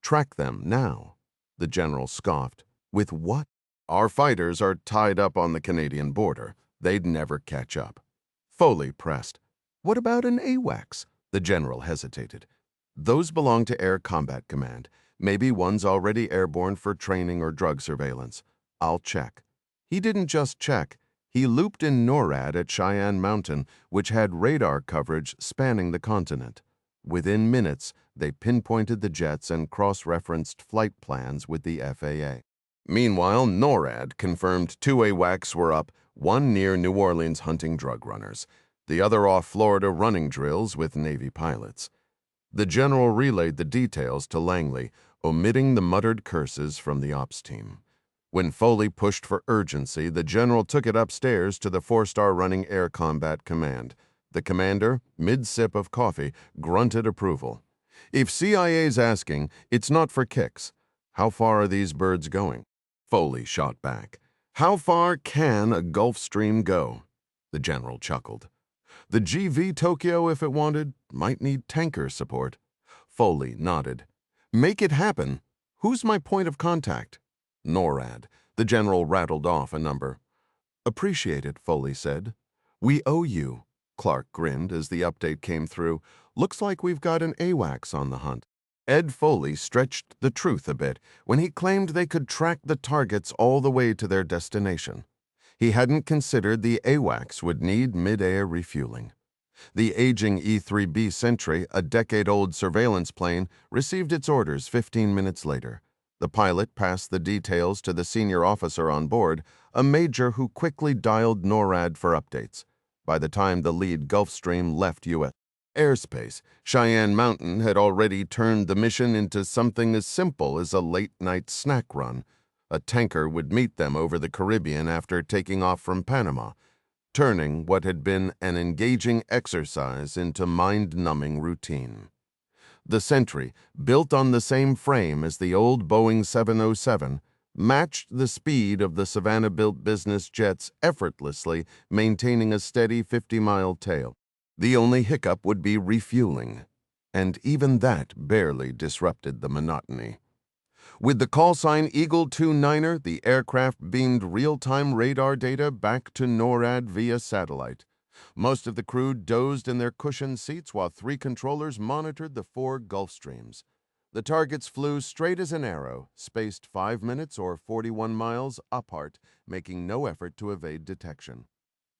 Track them now. The general scoffed. With what? Our fighters are tied up on the Canadian border. They'd never catch up. Foley pressed. What about an AWACS? The general hesitated. Those belong to Air Combat Command. Maybe one's already airborne for training or drug surveillance. I'll check. He didn't just check. He looped in NORAD at Cheyenne Mountain, which had radar coverage spanning the continent. Within minutes, they pinpointed the jets and cross-referenced flight plans with the FAA. Meanwhile, NORAD confirmed 2 AWACS were up, one near New Orleans hunting drug runners, the other off Florida running drills with Navy pilots. The general relayed the details to Langley, omitting the muttered curses from the ops team. When Foley pushed for urgency, the general took it upstairs to the 4-star running Air Combat Command. The commander, mid-sip of coffee, grunted approval. If CIA's asking, it's not for kicks. How far are these birds going? Foley shot back. How far can a Gulf Stream go? The general chuckled. The GV Tokyo, if it wanted, might need tanker support. Foley nodded. Make it happen. Who's my point of contact? NORAD. The general rattled off a number. Appreciate it, Foley said. We owe you. Clark grinned as the update came through. Looks like we've got an AWACS on the hunt. Ed Foley stretched the truth a bit when he claimed they could track the targets all the way to their destination. He hadn't considered the AWACS would need mid-air refueling. The aging E-3B Sentry, a decade-old surveillance plane, received its orders 15 minutes later. The pilot passed the details to the senior officer on board, a major who quickly dialed NORAD for updates. By the time the lead Gulfstream left U.S. airspace, Cheyenne Mountain had already turned the mission into something as simple as a late-night snack run. A tanker would meet them over the Caribbean after taking off from Panama, turning what had been an engaging exercise into mind-numbing routine. The Sentry, built on the same frame as the old Boeing 707, matched the speed of the Savannah-built business jets effortlessly, maintaining a steady 50-mile tail. The only hiccup would be refueling, and even that barely disrupted the monotony. With the call sign Eagle 29er, the aircraft beamed real-time radar data back to NORAD via satellite. Most of the crew dozed in their cushioned seats while 3 controllers monitored the 4 Gulfstreams. The targets flew straight as an arrow, spaced 5 minutes or 41 miles apart, making no effort to evade detection.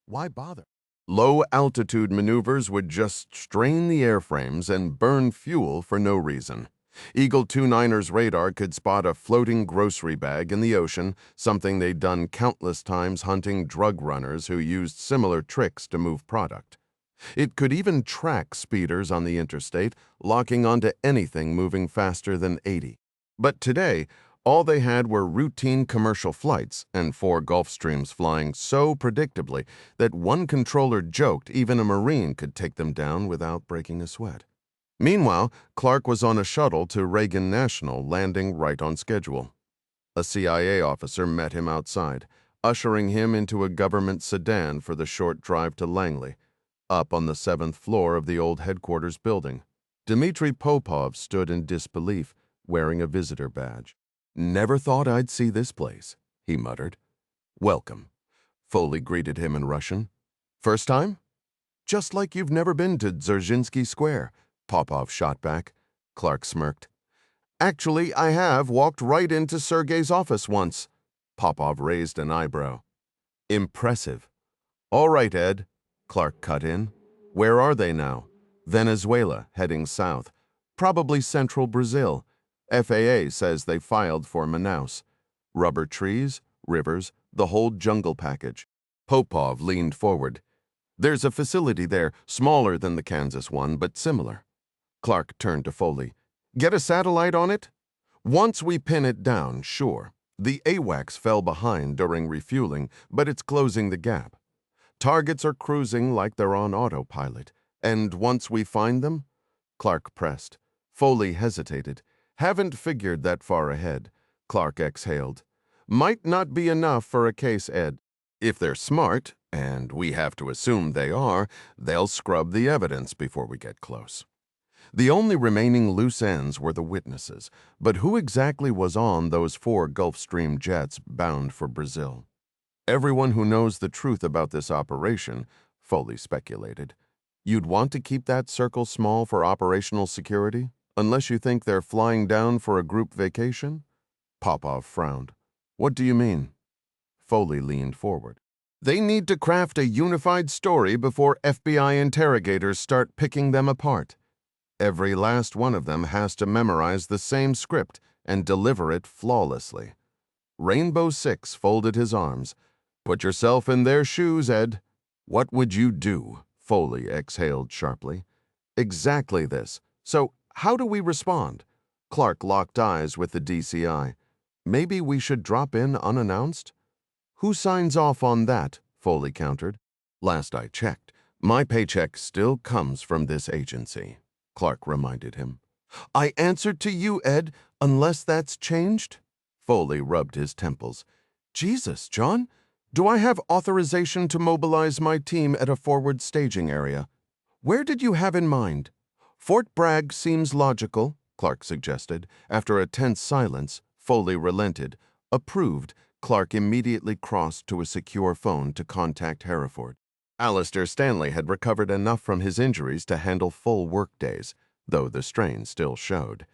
Why bother? Low-altitude maneuvers would just strain the airframes and burn fuel for no reason. Eagle 29er's radar could spot a floating grocery bag in the ocean, something they'd done countless times hunting drug runners who used similar tricks to move product. It could even track speeders on the interstate, locking onto anything moving faster than 80. But today, all they had were routine commercial flights and 4 Gulfstreams flying so predictably that one controller joked even a Marine could take them down without breaking a sweat. Meanwhile, Clark was on a shuttle to Reagan National, landing right on schedule. A CIA officer met him outside, ushering him into a government sedan for the short drive to Langley, up on the 7th floor of the old headquarters building. Dmitry Popov stood in disbelief, wearing a visitor badge. "Never thought I'd see this place," he muttered. "Welcome." Foley greeted him in Russian. "First time?" "Just like you've never been to Dzerzhinsky Square," Popov shot back. Clark smirked. "Actually, I have walked right into Sergei's office once." Popov raised an eyebrow. "Impressive." "All right, Ed," Clark cut in. "Where are they now?" "Venezuela, heading south. Probably central Brazil. FAA says they filed for Manaus. Rubber trees, rivers, the whole jungle package." Popov leaned forward. "There's a facility there, smaller than the Kansas one, but similar." Clark turned to Foley. "Get a satellite on it?" "Once we pin it down, sure. The AWACS fell behind during refueling, but it's closing the gap. Targets are cruising like they're on autopilot. And once we find them?" Clark pressed. Foley hesitated. "Haven't figured that far ahead." Clark exhaled. "Might not be enough for a case, Ed. If they're smart, and we have to assume they are, they'll scrub the evidence before we get close." The only remaining loose ends were the witnesses, but who exactly was on those 4 Gulfstream jets bound for Brazil? "Everyone who knows the truth about this operation," Foley speculated. "You'd want to keep that circle small for operational security, unless you think they're flying down for a group vacation?" Popov frowned. "What do you mean?" Foley leaned forward. "They need to craft a unified story before FBI interrogators start picking them apart. Every last one of them has to memorize the same script and deliver it flawlessly." Rainbow Six folded his arms. "Put yourself in their shoes, Ed." "What would you do?" Foley exhaled sharply. "Exactly this. So how do we respond?" Clark locked eyes with the DCI. "Maybe we should drop in unannounced?" "Who signs off on that?" Foley countered. "Last I checked, my paycheck still comes from this agency," Clark reminded him. "I answered to you, Ed, unless that's changed?" Foley rubbed his temples. "Jesus, John, Do I have authorization to mobilize my team at a forward staging area? Where did you have in mind? Fort Bragg seems logical, Clark suggested. After a tense silence, Foley relented. Approved, Clark immediately crossed to a secure phone to contact Hereford. Alistair Stanley had recovered enough from his injuries to handle full workdays, though the strain still showed.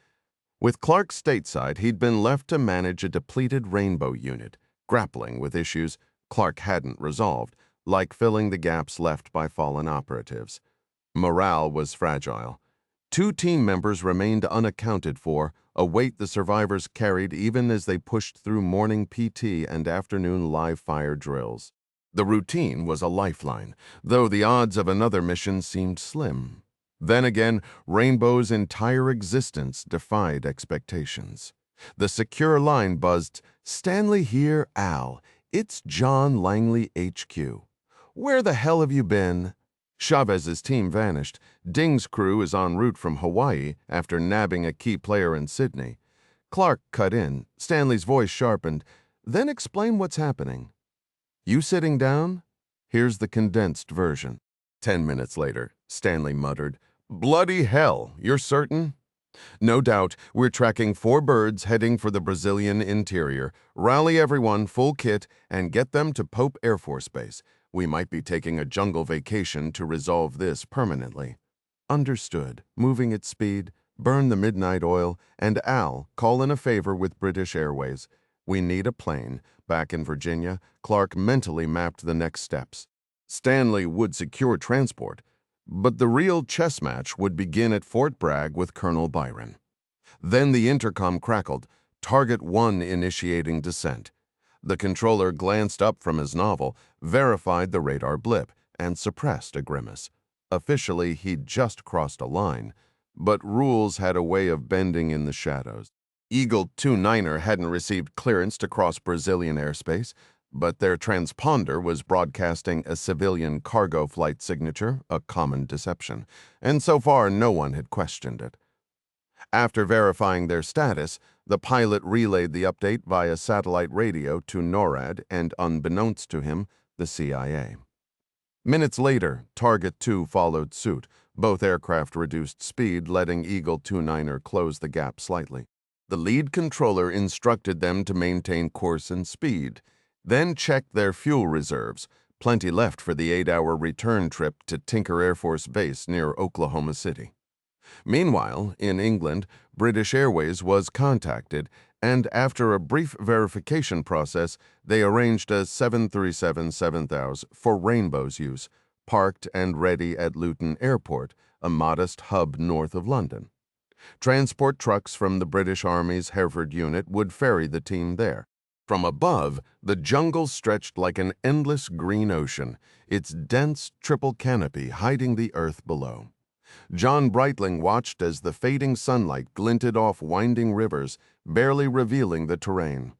With Clark stateside, he'd been left to manage a depleted Rainbow unit, grappling with issues Clark hadn't resolved, like filling the gaps left by fallen operatives. Morale was fragile. 2 team members remained unaccounted for, a weight the survivors carried even as they pushed through morning PT and afternoon live-fire drills. The routine was a lifeline, though the odds of another mission seemed slim. Then again, Rainbow's entire existence defied expectations. The secure line buzzed, "Stanley here, Al. It's John Langley HQ. Where the hell have you been?" Chavez's team vanished. Ding's crew is en route from Hawaii after nabbing a key player in Sydney. Clark cut in. Stanley's voice sharpened. "Then explain what's happening." "You sitting down?" Here's the condensed version. 10 minutes later, Stanley muttered, "Bloody hell, you're certain?" "No doubt, we're tracking 4 birds heading for the Brazilian interior. Rally everyone, full kit, and get them to Pope Air Force Base. We might be taking a jungle vacation to resolve this permanently." "Understood. Moving at speed. Burn the midnight oil. And Al, call in a favor with British Airways. We need a plane." Back in Virginia, Clark mentally mapped the next steps. Stanley would secure transport, but the real chess match would begin at Fort Bragg with Colonel Byron. Then the intercom crackled, Target 1 initiating descent. The controller glanced up from his novel, verified the radar blip, and suppressed a grimace. Officially, he'd just crossed a line, but rules had a way of bending in the shadows. Eagle 29er hadn't received clearance to cross Brazilian airspace, but their transponder was broadcasting a civilian cargo flight signature, a common deception, and so far no one had questioned it. After verifying their status, the pilot relayed the update via satellite radio to NORAD and, unbeknownst to him, the CIA. Minutes later, Target 2 followed suit. Both aircraft reduced speed, letting Eagle 29er close the gap slightly. The lead controller instructed them to maintain course and speed, then check their fuel reserves, plenty left for the 8-hour return trip to Tinker Air Force Base near Oklahoma City. Meanwhile, in England, British Airways was contacted, and after a brief verification process, they arranged a 737-7000 for Rainbow's use, parked and ready at Luton Airport, a modest hub north of London. Transport trucks from the British Army's Hereford unit would ferry the team there. From above, the jungle stretched like an endless green ocean, its dense triple canopy hiding the earth below. John Breitling watched as the fading sunlight glinted off winding rivers, barely revealing the terrain.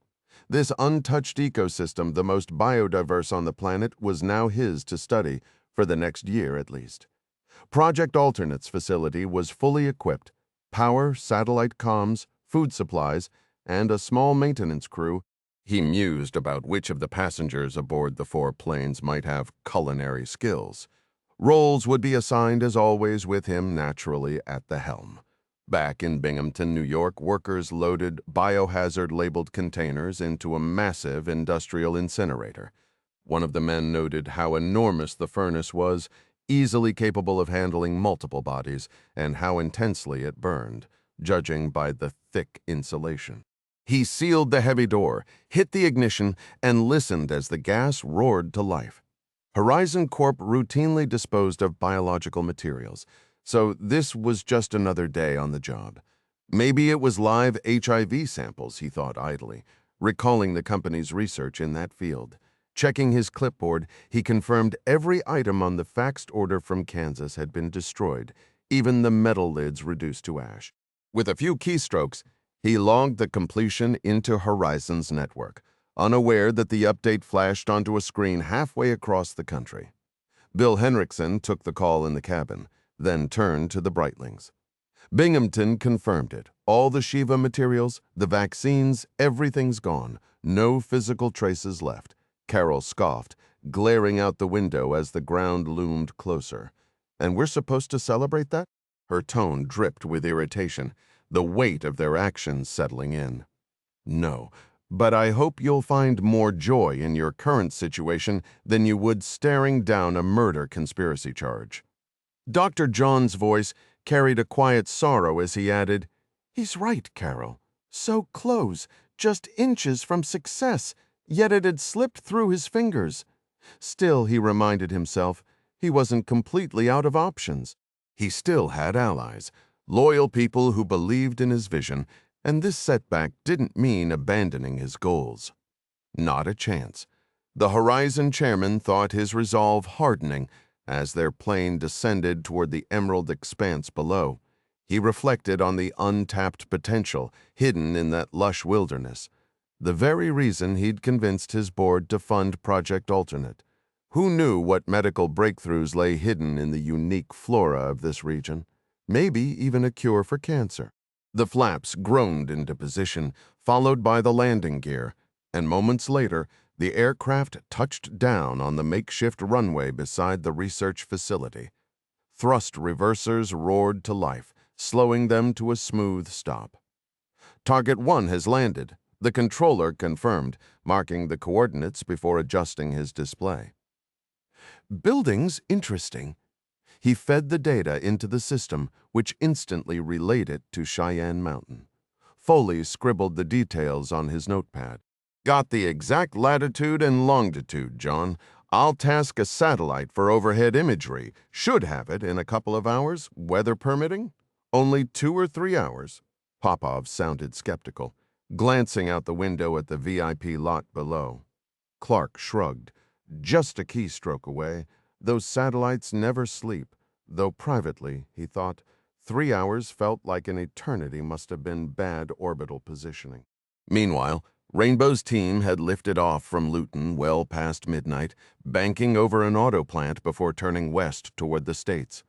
This untouched ecosystem, the most biodiverse on the planet, was now his to study, for the next year at least. Project Alternate's facility was fully equipped. Power, satellite comms, food supplies, and a small maintenance crew. He mused about which of the passengers aboard the 4 planes might have culinary skills. Roles would be assigned as always, with him naturally at the helm. Back in Binghamton, New York, workers loaded biohazard-labeled containers into a massive industrial incinerator. One of the men noted how enormous the furnace was, easily capable of handling multiple bodies, and how intensely it burned, judging by the thick insulation. He sealed the heavy door, hit the ignition, and listened as the gas roared to life. Horizon Corp routinely disposed of biological materials, so this was just another day on the job. Maybe it was live HIV samples, he thought idly, recalling the company's research in that field. Checking his clipboard, he confirmed every item on the faxed order from Kansas had been destroyed, even the metal lids reduced to ash. With a few keystrokes, he logged the completion into Horizon's network, unaware that the update flashed onto a screen halfway across the country. Bill Henriksen took the call in the cabin, then turned to the Breitlings. Binghamton confirmed it. All the Shiva materials, the vaccines, everything's gone. No physical traces left. Carol scoffed, glaring out the window as the ground loomed closer. And we're supposed to celebrate that? Her tone dripped with irritation, the weight of their actions settling in. No, but I hope you'll find more joy in your current situation than you would staring down a murder conspiracy charge. Dr. John's voice carried a quiet sorrow as he added, "He's right, Carol. So close, just inches from success, yet it had slipped through his fingers." Still, he reminded himself, he wasn't completely out of options. He still had allies, loyal people who believed in his vision, and this setback didn't mean abandoning his goals. Not a chance. The Horizon chairman thought his resolve hardening as their plane descended toward the emerald expanse below. He reflected on the untapped potential hidden in that lush wilderness, the very reason he'd convinced his board to fund Project Alternate. Who knew what medical breakthroughs lay hidden in the unique flora of this region? Maybe even a cure for cancer. The flaps groaned into position, followed by the landing gear, and moments later, the aircraft touched down on the makeshift runway beside the research facility. Thrust reversers roared to life, slowing them to a smooth stop. Target 1 has landed, the controller confirmed, marking the coordinates before adjusting his display. Buildings interesting. He fed the data into the system, which instantly relayed it to Cheyenne Mountain. Foley scribbled the details on his notepad. "Got the exact latitude and longitude, John. I'll task a satellite for overhead imagery. Should have it in a couple of hours, weather permitting. Only 2 or 3 hours." Popov sounded skeptical, glancing out the window at the VIP lot below. Clark shrugged. Just a keystroke away. Those satellites never sleep, though privately, he thought, 3 hours felt like an eternity must have been bad orbital positioning. Meanwhile, Rainbow's team had lifted off from Luton well past midnight, banking over an auto plant before turning west toward the States.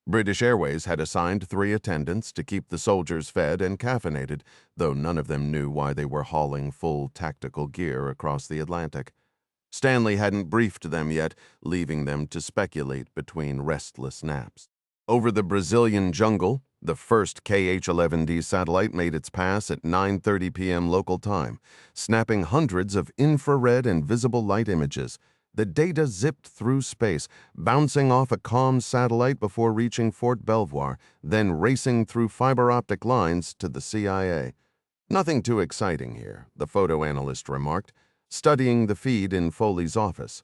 British Airways had assigned 3 attendants to keep the soldiers fed and caffeinated, though none of them knew why they were hauling full tactical gear across the Atlantic. Stanley hadn't briefed them yet, leaving them to speculate between restless naps. Over the Brazilian jungle, the first KH-11D satellite made its pass at 9:30 p.m. local time, snapping hundreds of infrared and visible light images. The data zipped through space, bouncing off a comm satellite before reaching Fort Belvoir, then racing through fiber optic lines to the CIA. "Nothing too exciting here," the photo analyst remarked, studying the feed in Foley's office.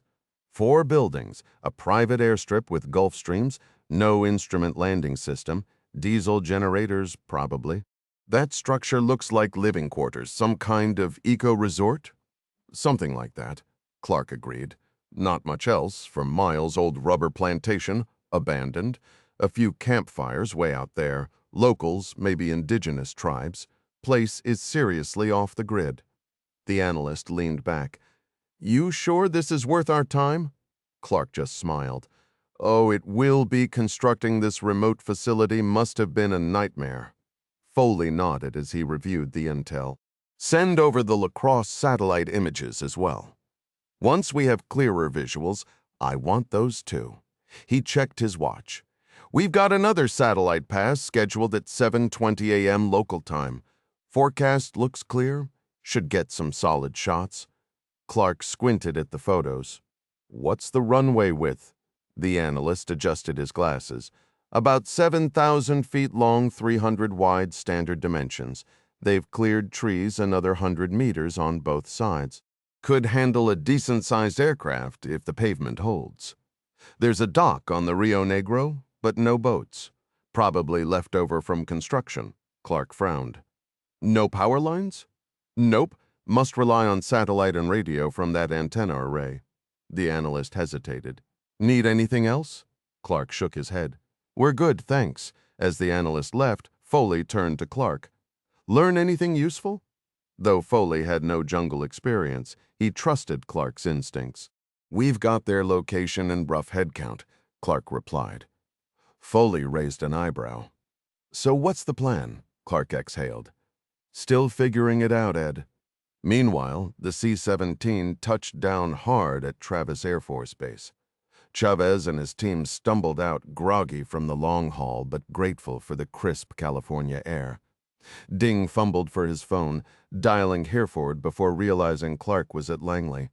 4 buildings, a private airstrip with Gulf Streams, no instrument landing system, diesel generators probably. "That structure looks like living quarters, some kind of eco-resort?" "Something like that," Clark agreed. "Not much else, for miles old rubber plantation, abandoned, a few campfires way out there, locals, maybe indigenous tribes. Place is seriously off the grid." The analyst leaned back. "You sure this is worth our time?" Clark just smiled. "Oh, it will be. Constructing this remote facility must have been a nightmare." Foley nodded as he reviewed the intel. "Send over the lacrosse satellite images as well. Once we have clearer visuals, I want those too." He checked his watch. "We've got another satellite pass scheduled at 7:20 a.m. local time. Forecast looks clear. Should get some solid shots." Clark squinted at the photos. "What's the runway width?" The analyst adjusted his glasses. "About 7,000 feet long, 300 wide, standard dimensions. They've cleared trees another 100 meters on both sides. Could handle a decent-sized aircraft if the pavement holds. There's a dock on the Rio Negro, but no boats. Probably left over from construction." Clark frowned. "No power lines?" "Nope. Must rely on satellite and radio from that antenna array." The analyst hesitated. "Need anything else?" Clark shook his head. "We're good, thanks." As the analyst left, Foley turned to Clark. "Learn anything useful?" Though Foley had no jungle experience, he trusted Clark's instincts. "We've got their location and rough head count," Clark replied. Foley raised an eyebrow. "So what's the plan?" Clark exhaled. "Still figuring it out, Ed." Meanwhile, the C-17 touched down hard at Travis Air Force Base. Chavez and his team stumbled out groggy from the long haul but grateful for the crisp California air. Ding fumbled for his phone, dialing Hereford before realizing Clark was at Langley.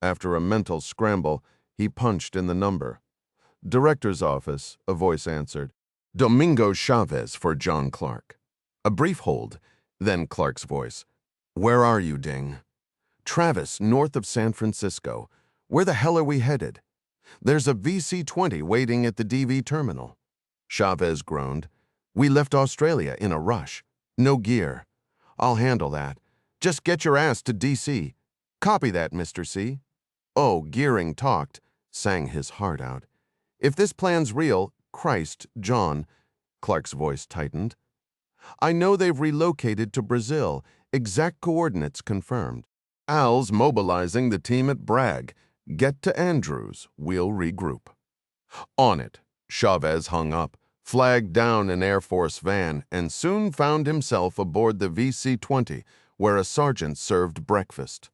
After a mental scramble, he punched in the number. "Director's office," a voice answered. "Domingo Chavez for John Clark." A brief hold, then Clark's voice. "Where are you, Ding?" "Travis, north of San Francisco. Where the hell are we headed?" "There's a VC-20 waiting at the DV terminal." Chavez groaned. "We left Australia in a rush. No gear." "I'll handle that. Just get your ass to DC. Copy that, Mr. C." Oh, Gearing talked, sang his heart out. "If this plan's real, Christ, John," Clark's voice tightened. "I know they've relocated to Brazil. Exact coordinates confirmed. Al's mobilizing the team at Bragg. Get to Andrews. We'll regroup." On it, Chavez hung up, flagged down an Air Force van, and soon found himself aboard the VC-20, where a sergeant served breakfast.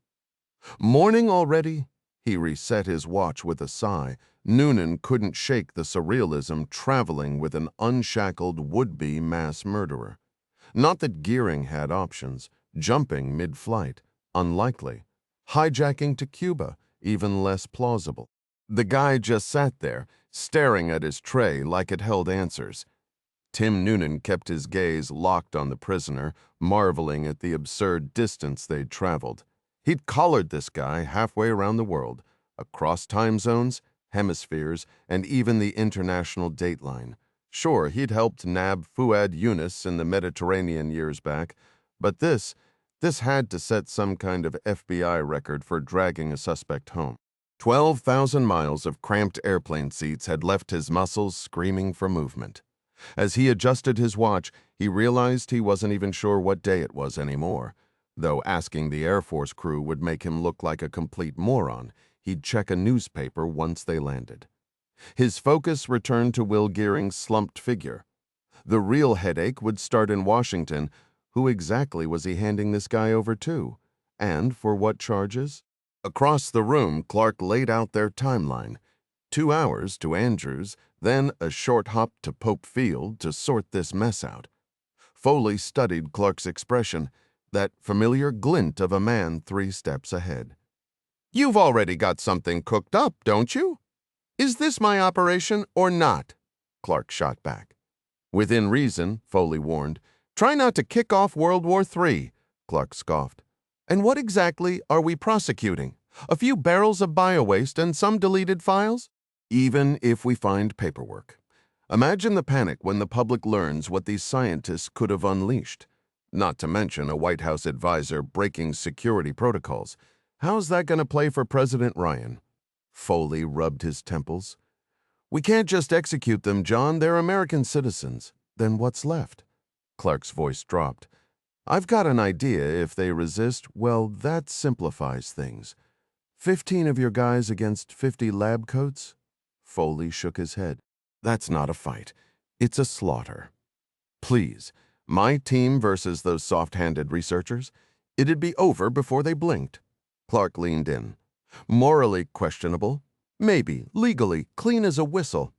"Morning already?" He reset his watch with a sigh. Noonan couldn't shake the surrealism traveling with an unshackled would-be mass murderer. Not that Gearing had options. Jumping mid-flight, unlikely. Hijacking to Cuba, even less plausible. The guy just sat there, staring at his tray like it held answers. Tim Noonan kept his gaze locked on the prisoner, marveling at the absurd distance they'd traveled. He'd collared this guy halfway around the world, across time zones, hemispheres, and even the international dateline. Sure, he'd helped nab Fuad Yunus in the Mediterranean years back, but this had to set some kind of FBI record for dragging a suspect home. 12,000 miles of cramped airplane seats had left his muscles screaming for movement. As he adjusted his watch, he realized he wasn't even sure what day it was anymore. Though asking the Air Force crew would make him look like a complete moron, he'd check a newspaper once they landed. His focus returned to Will Gearing's slumped figure. The real headache would start in Washington. Who exactly was he handing this guy over to? And for what charges? Across the room, Clark laid out their timeline. 2 hours to Andrews, then a short hop to Pope Field to sort this mess out. Foley studied Clark's expression, that familiar glint of a man 3 steps ahead. "You've already got something cooked up, don't you? Is this my operation or not?" Clark shot back. "Within reason," Foley warned. "Try not to kick off World War III, Clark scoffed. "And what exactly are we prosecuting? A few barrels of biowaste and some deleted files? Even if we find paperwork. Imagine the panic when the public learns what these scientists could have unleashed. Not to mention a White House advisor breaking security protocols. How's that going to play for President Ryan?" Foley rubbed his temples. "We can't just execute them, John. They're American citizens. Then what's left?" Clark's voice dropped. "I've got an idea. If they resist, well, that simplifies things. 15 of your guys against 50 lab coats?" Foley shook his head. "That's not a fight. It's a slaughter. Please, my team versus those soft-handed researchers? It'd be over before they blinked." Clark leaned in. "Morally questionable? Maybe. Legally, clean as a whistle."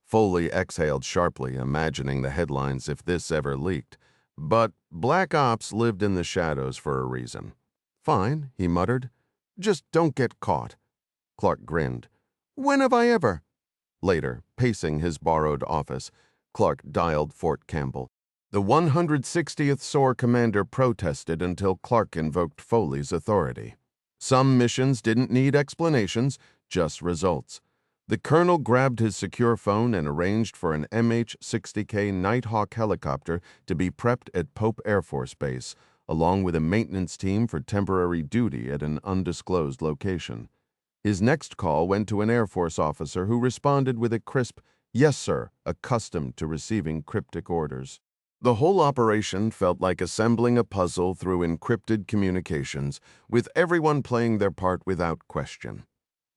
Foley exhaled sharply, imagining the headlines if this ever leaked. But Black Ops lived in the shadows for a reason. "Fine," he muttered. "Just don't get caught." Clark grinned. "When have I ever?" Later, pacing his borrowed office, Clark dialed Fort Campbell. The 160th SOAR commander protested until Clark invoked Foley's authority. Some missions didn't need explanations, just results. The colonel grabbed his secure phone and arranged for an MH-60K Nighthawk helicopter to be prepped at Pope Air Force Base, along with a maintenance team for temporary duty at an undisclosed location. His next call went to an Air Force officer who responded with a crisp, "Yes, sir," accustomed to receiving cryptic orders. The whole operation felt like assembling a puzzle through encrypted communications, with everyone playing their part without question.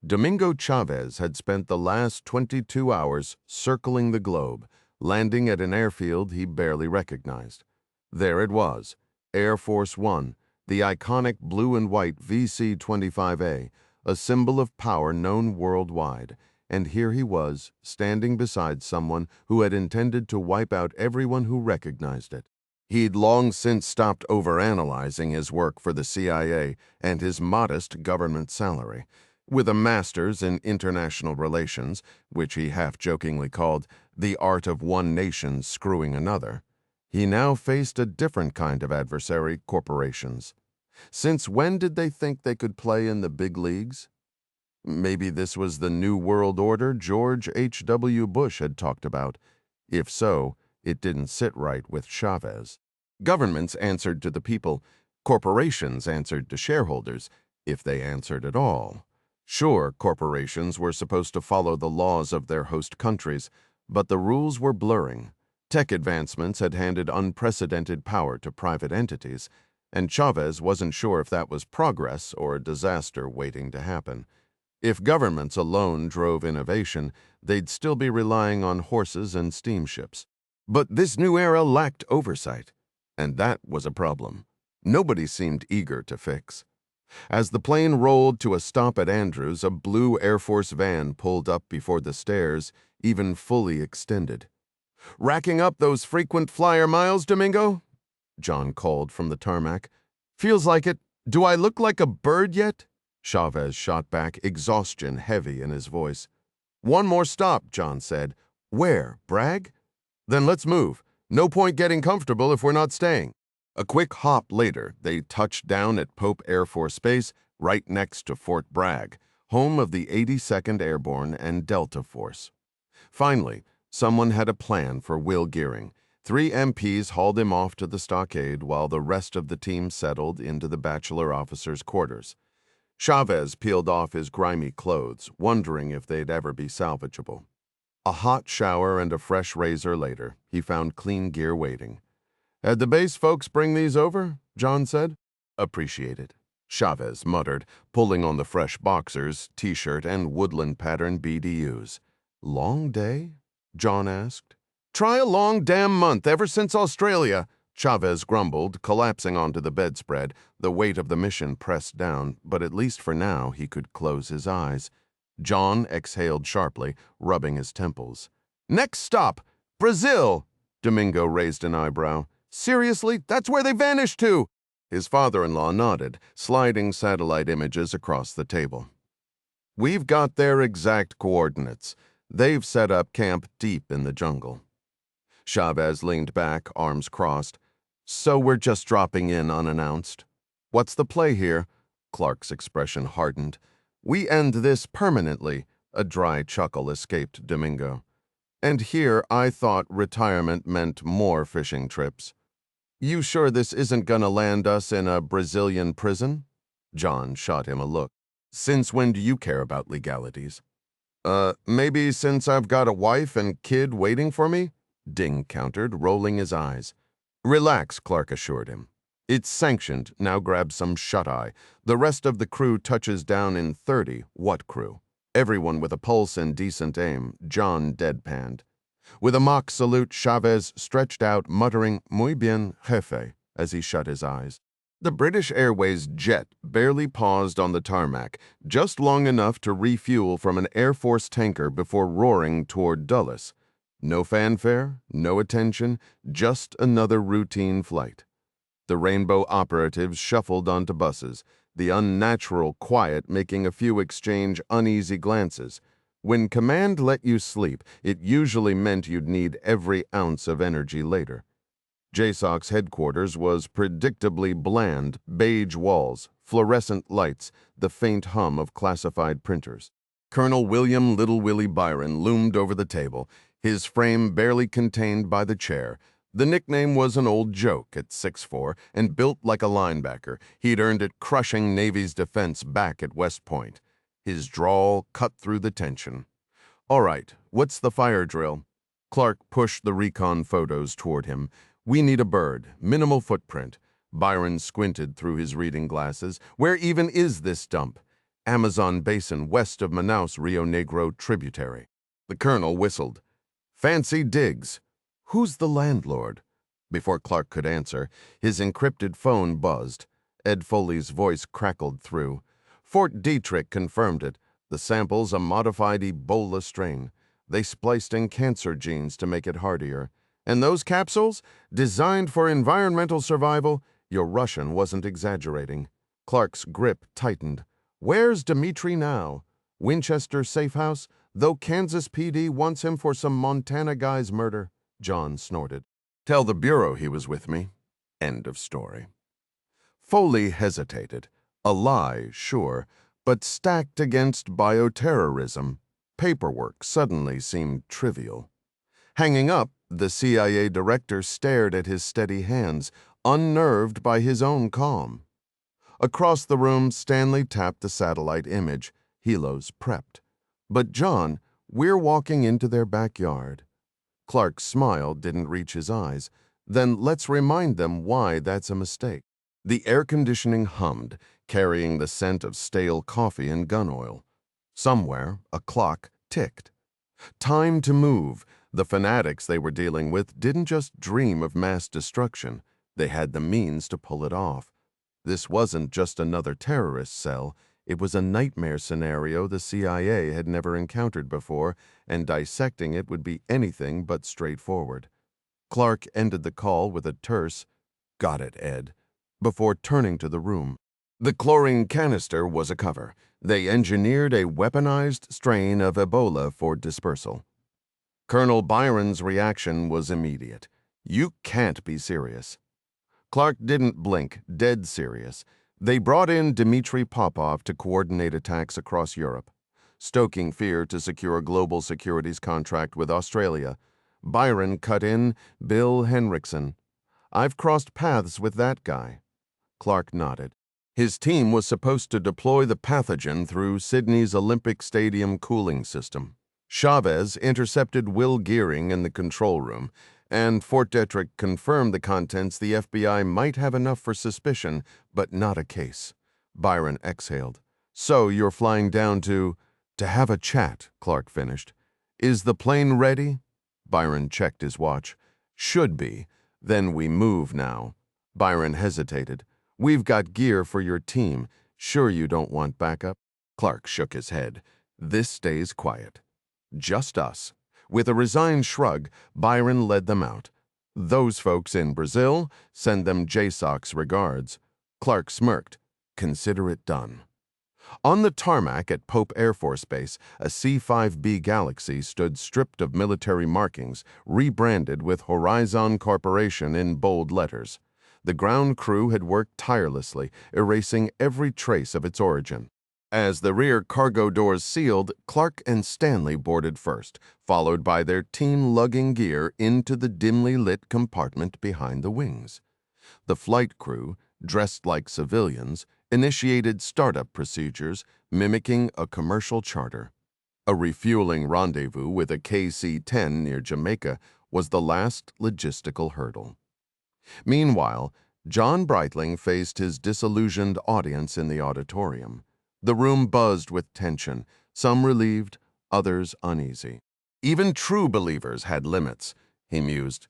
Domingo Chavez had spent the last 22 hours circling the globe, landing at an airfield he barely recognized. There it was, Air Force One, the iconic blue and white VC-25A, a symbol of power known worldwide. And here he was, standing beside someone who had intended to wipe out everyone who recognized it. He'd long since stopped overanalyzing his work for the CIA and his modest government salary. With a master's in international relations, which he half-jokingly called the art of one nation screwing another, he now faced a different kind of adversary: corporations. Since when did they think they could play in the big leagues? Maybe this was the New World Order George H.W. Bush had talked about. If so, it didn't sit right with Chavez. Governments answered to the people. Corporations answered to shareholders, if they answered at all. Sure, corporations were supposed to follow the laws of their host countries, but the rules were blurring. Tech advancements had handed unprecedented power to private entities, and Chavez wasn't sure if that was progress or a disaster waiting to happen. If governments alone drove innovation, they'd still be relying on horses and steamships. But this new era lacked oversight, and that was a problem nobody seemed eager to fix. As the plane rolled to a stop at Andrews, a blue Air Force van pulled up before the stairs, even fully extended. "Racking up those frequent flyer miles, Domingo?" John called from the tarmac. "Feels like it. Do I look like a bird yet?" Chavez shot back, exhaustion heavy in his voice. "One more stop," John said. "Where, Bragg?" "Then let's move. No point getting comfortable if we're not staying." A quick hop later, they touched down at Pope Air Force Base, right next to Fort Bragg, home of the 82nd Airborne and Delta Force. Finally, someone had a plan for Will Gearing. 3 MPs hauled him off to the stockade while the rest of the team settled into the bachelor officers' quarters. Chavez peeled off his grimy clothes, wondering if they'd ever be salvageable. A hot shower and a fresh razor later, he found clean gear waiting. "Had the base folks bring these over?" John said. "Appreciated," Chavez muttered, pulling on the fresh boxers, t-shirt, and woodland-pattern BDUs. "Long day?" John asked. "Try a long damn month ever since Australia," Chavez grumbled, collapsing onto the bedspread, the weight of the mission pressed down, but at least for now he could close his eyes. John exhaled sharply, rubbing his temples. "Next stop, Brazil!" Domingo raised an eyebrow. "Seriously? That's where they vanished to!" His father-in-law nodded, sliding satellite images across the table. "We've got their exact coordinates. They've set up camp deep in the jungle." Chavez leaned back, arms crossed. "So we're just dropping in unannounced." "What's the play here?" Clark's expression hardened. "We end this permanently," a dry chuckle escaped Domingo. "And here I thought retirement meant more fishing trips." "You sure this isn't gonna land us in a Brazilian prison?" John shot him a look. "Since when do you care about legalities?" Maybe since I've got a wife and kid waiting for me?" Ding countered, rolling his eyes. "Relax," Clark assured him. "It's sanctioned. Now grab some shut-eye. The rest of the crew touches down in 30. What crew?" Everyone with a pulse and decent aim, John deadpanned. With a mock salute, Chavez stretched out, muttering, "Muy bien, jefe," as he shut his eyes. The British Airways jet barely paused on the tarmac, just long enough to refuel from an Air Force tanker before roaring toward Dulles. No fanfare, no attention, just another routine flight. The rainbow operatives shuffled onto buses, the unnatural quiet making a few exchange uneasy glances. When command let you sleep, it usually meant you'd need every ounce of energy later. JSOC's headquarters was predictably bland, beige walls, fluorescent lights, the faint hum of classified printers. Colonel William Little Willie Byron loomed over the table, his frame barely contained by the chair. The nickname was an old joke at 6'4", and built like a linebacker. He'd earned it crushing Navy's defense back at West Point. His drawl cut through the tension. "All right, what's the fire drill?" Clark pushed the recon photos toward him. "We need a bird, minimal footprint." Byron squinted through his reading glasses. "Where even is this dump?" "Amazon basin west of Manaus Rio Negro tributary." The colonel whistled. "Fancy digs. Who's the landlord?" Before Clark could answer, his encrypted phone buzzed. Ed Foley's voice crackled through. Fort Detrick confirmed it. The sample's a modified Ebola strain. They spliced in cancer genes to make it hardier. And those capsules? Designed for environmental survival? Your Russian wasn't exaggerating. Clark's grip tightened. Where's Dmitri now? Winchester safe house? Though Kansas PD wants him for some Montana guy's murder, John snorted. Tell the Bureau he was with me. End of story. Foley hesitated. A lie, sure, but stacked against bioterrorism, paperwork suddenly seemed trivial. Hanging up, the CIA director stared at his steady hands, unnerved by his own calm. Across the room, Stanley tapped the satellite image. Helos prepped. But John, we're walking into their backyard. Clark's smile didn't reach his eyes. Then let's remind them why that's a mistake. The air conditioning hummed, carrying the scent of stale coffee and gun oil. Somewhere, a clock ticked. Time to move. The fanatics they were dealing with didn't just dream of mass destruction. They had the means to pull it off. This wasn't just another terrorist cell. It was a nightmare scenario the CIA had never encountered before, and dissecting it would be anything but straightforward. Clark ended the call with a terse, "Got it, Ed," before turning to the room. The chlorine canister was a cover. They engineered a weaponized strain of Ebola for dispersal. Colonel Byron's reaction was immediate. "You can't be serious." Clark didn't blink, dead serious. They brought in Dmitry Popov to coordinate attacks across Europe, stoking fear to secure a global securities contract with Australia. Byron cut in Bill Henriksen. "I've crossed paths with that guy." Clark nodded. His team was supposed to deploy the pathogen through Sydney's Olympic Stadium cooling system. Chavez intercepted Will Gearing in the control room, and Fort Detrick confirmed the contents the FBI might have enough for suspicion, but not a case. Byron exhaled. "So you're flying down to have a chat," Clark finished. "Is the plane ready?" Byron checked his watch. "Should be. Then we move now." Byron hesitated. "We've got gear for your team. Sure you don't want backup?" Clark shook his head. "This stays quiet. Just us." With a resigned shrug, Byron led them out. "Those folks in Brazil, send them JSOC's regards." Clark smirked. "Consider it done." On the tarmac at Pope Air Force Base, a C-5B Galaxy stood stripped of military markings, rebranded with Horizon Corporation in bold letters. The ground crew had worked tirelessly, erasing every trace of its origin. As the rear cargo doors sealed, Clark and Stanley boarded first, followed by their team lugging gear into the dimly lit compartment behind the wings. The flight crew, dressed like civilians, initiated startup procedures, mimicking a commercial charter. A refueling rendezvous with a KC-10 near Jamaica was the last logistical hurdle. Meanwhile, John Breitling faced his disillusioned audience in the auditorium. The room buzzed with tension, some relieved, others uneasy. Even true believers had limits, he mused.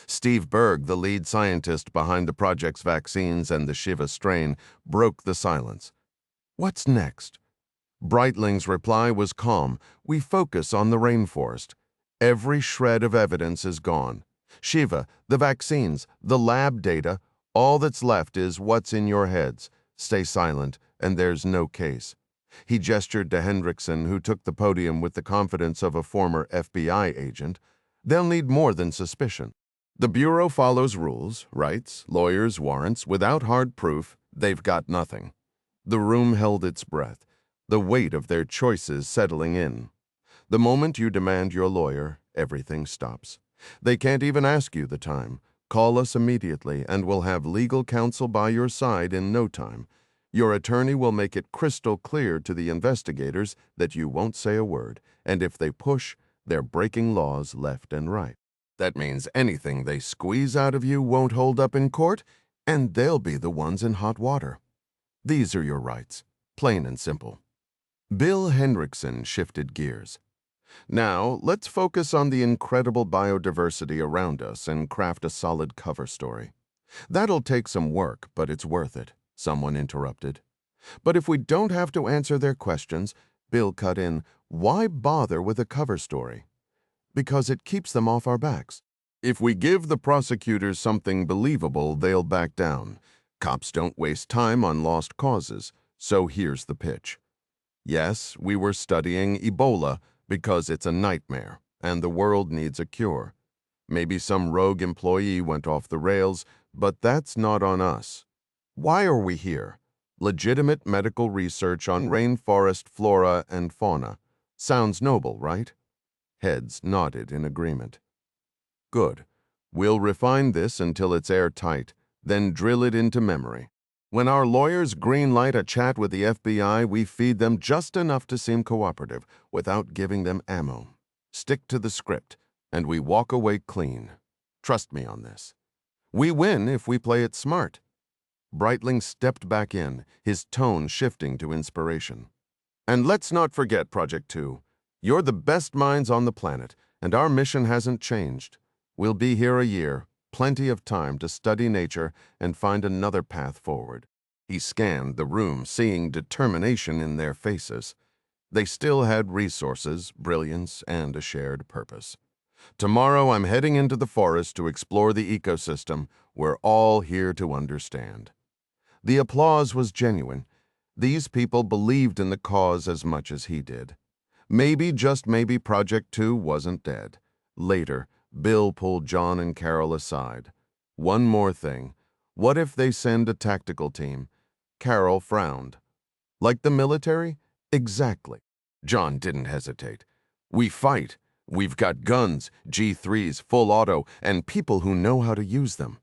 Steve Berg, the lead scientist behind the project's vaccines and the Shiva strain, broke the silence. "What's next?" Breitling's reply was calm. "We focus on the rainforest. Every shred of evidence is gone. Shiva, the vaccines, the lab data, all that's left is what's in your heads. Stay silent, and there's no case." He gestured to Hendrickson, who took the podium with the confidence of a former FBI agent. "They'll need more than suspicion. The Bureau follows rules, rights, lawyers, warrants. Without hard proof, they've got nothing." The room held its breath, the weight of their choices settling in. The moment you demand your lawyer, everything stops. They can't even ask you the time. Call us immediately, and we'll have legal counsel by your side in no time. Your attorney will make it crystal clear to the investigators that you won't say a word, and if they push, they're breaking laws left and right. That means anything they squeeze out of you won't hold up in court, and they'll be the ones in hot water. These are your rights, plain and simple. Bill Hendrickson shifted gears. "Now, let's focus on the incredible biodiversity around us and craft a solid cover story. That'll take some work, but it's worth it. someone interrupted. But if we don't have to answer their questions, Bill cut in, why bother with a cover story? Because it keeps them off our backs. If we give the prosecutors something believable, they'll back down. Cops don't waste time on lost causes, so here's the pitch. Yes, we were studying Ebola because it's a nightmare, and the world needs a cure. Maybe some rogue employee went off the rails, but that's not on us. Why are we here? Legitimate medical research on rainforest flora and fauna. Sounds noble, right? Heads nodded in agreement. Good. We'll refine this until it's airtight, then drill it into memory. When our lawyers greenlight a chat with the FBI, we feed them just enough to seem cooperative, without giving them ammo. Stick to the script, and we walk away clean. Trust me on this. We win if we play it smart. Breitling stepped back in, his tone shifting to inspiration. And let's not forget, Project 2. You're the best minds on the planet, and our mission hasn't changed. We'll be here a year, plenty of time to study nature and find another path forward. He scanned the room, seeing determination in their faces. They still had resources, brilliance, and a shared purpose. Tomorrow I'm heading into the forest to explore the ecosystem. We're all here to understand. The applause was genuine. These people believed in the cause as much as he did. Maybe, just maybe, Project 2 wasn't dead. Later, Bill pulled John and Carol aside. One more thing. What if they send a tactical team? Carol frowned. Like the military? Exactly. John didn't hesitate. We fight. We've got guns, G3s, full auto, and people who know how to use them.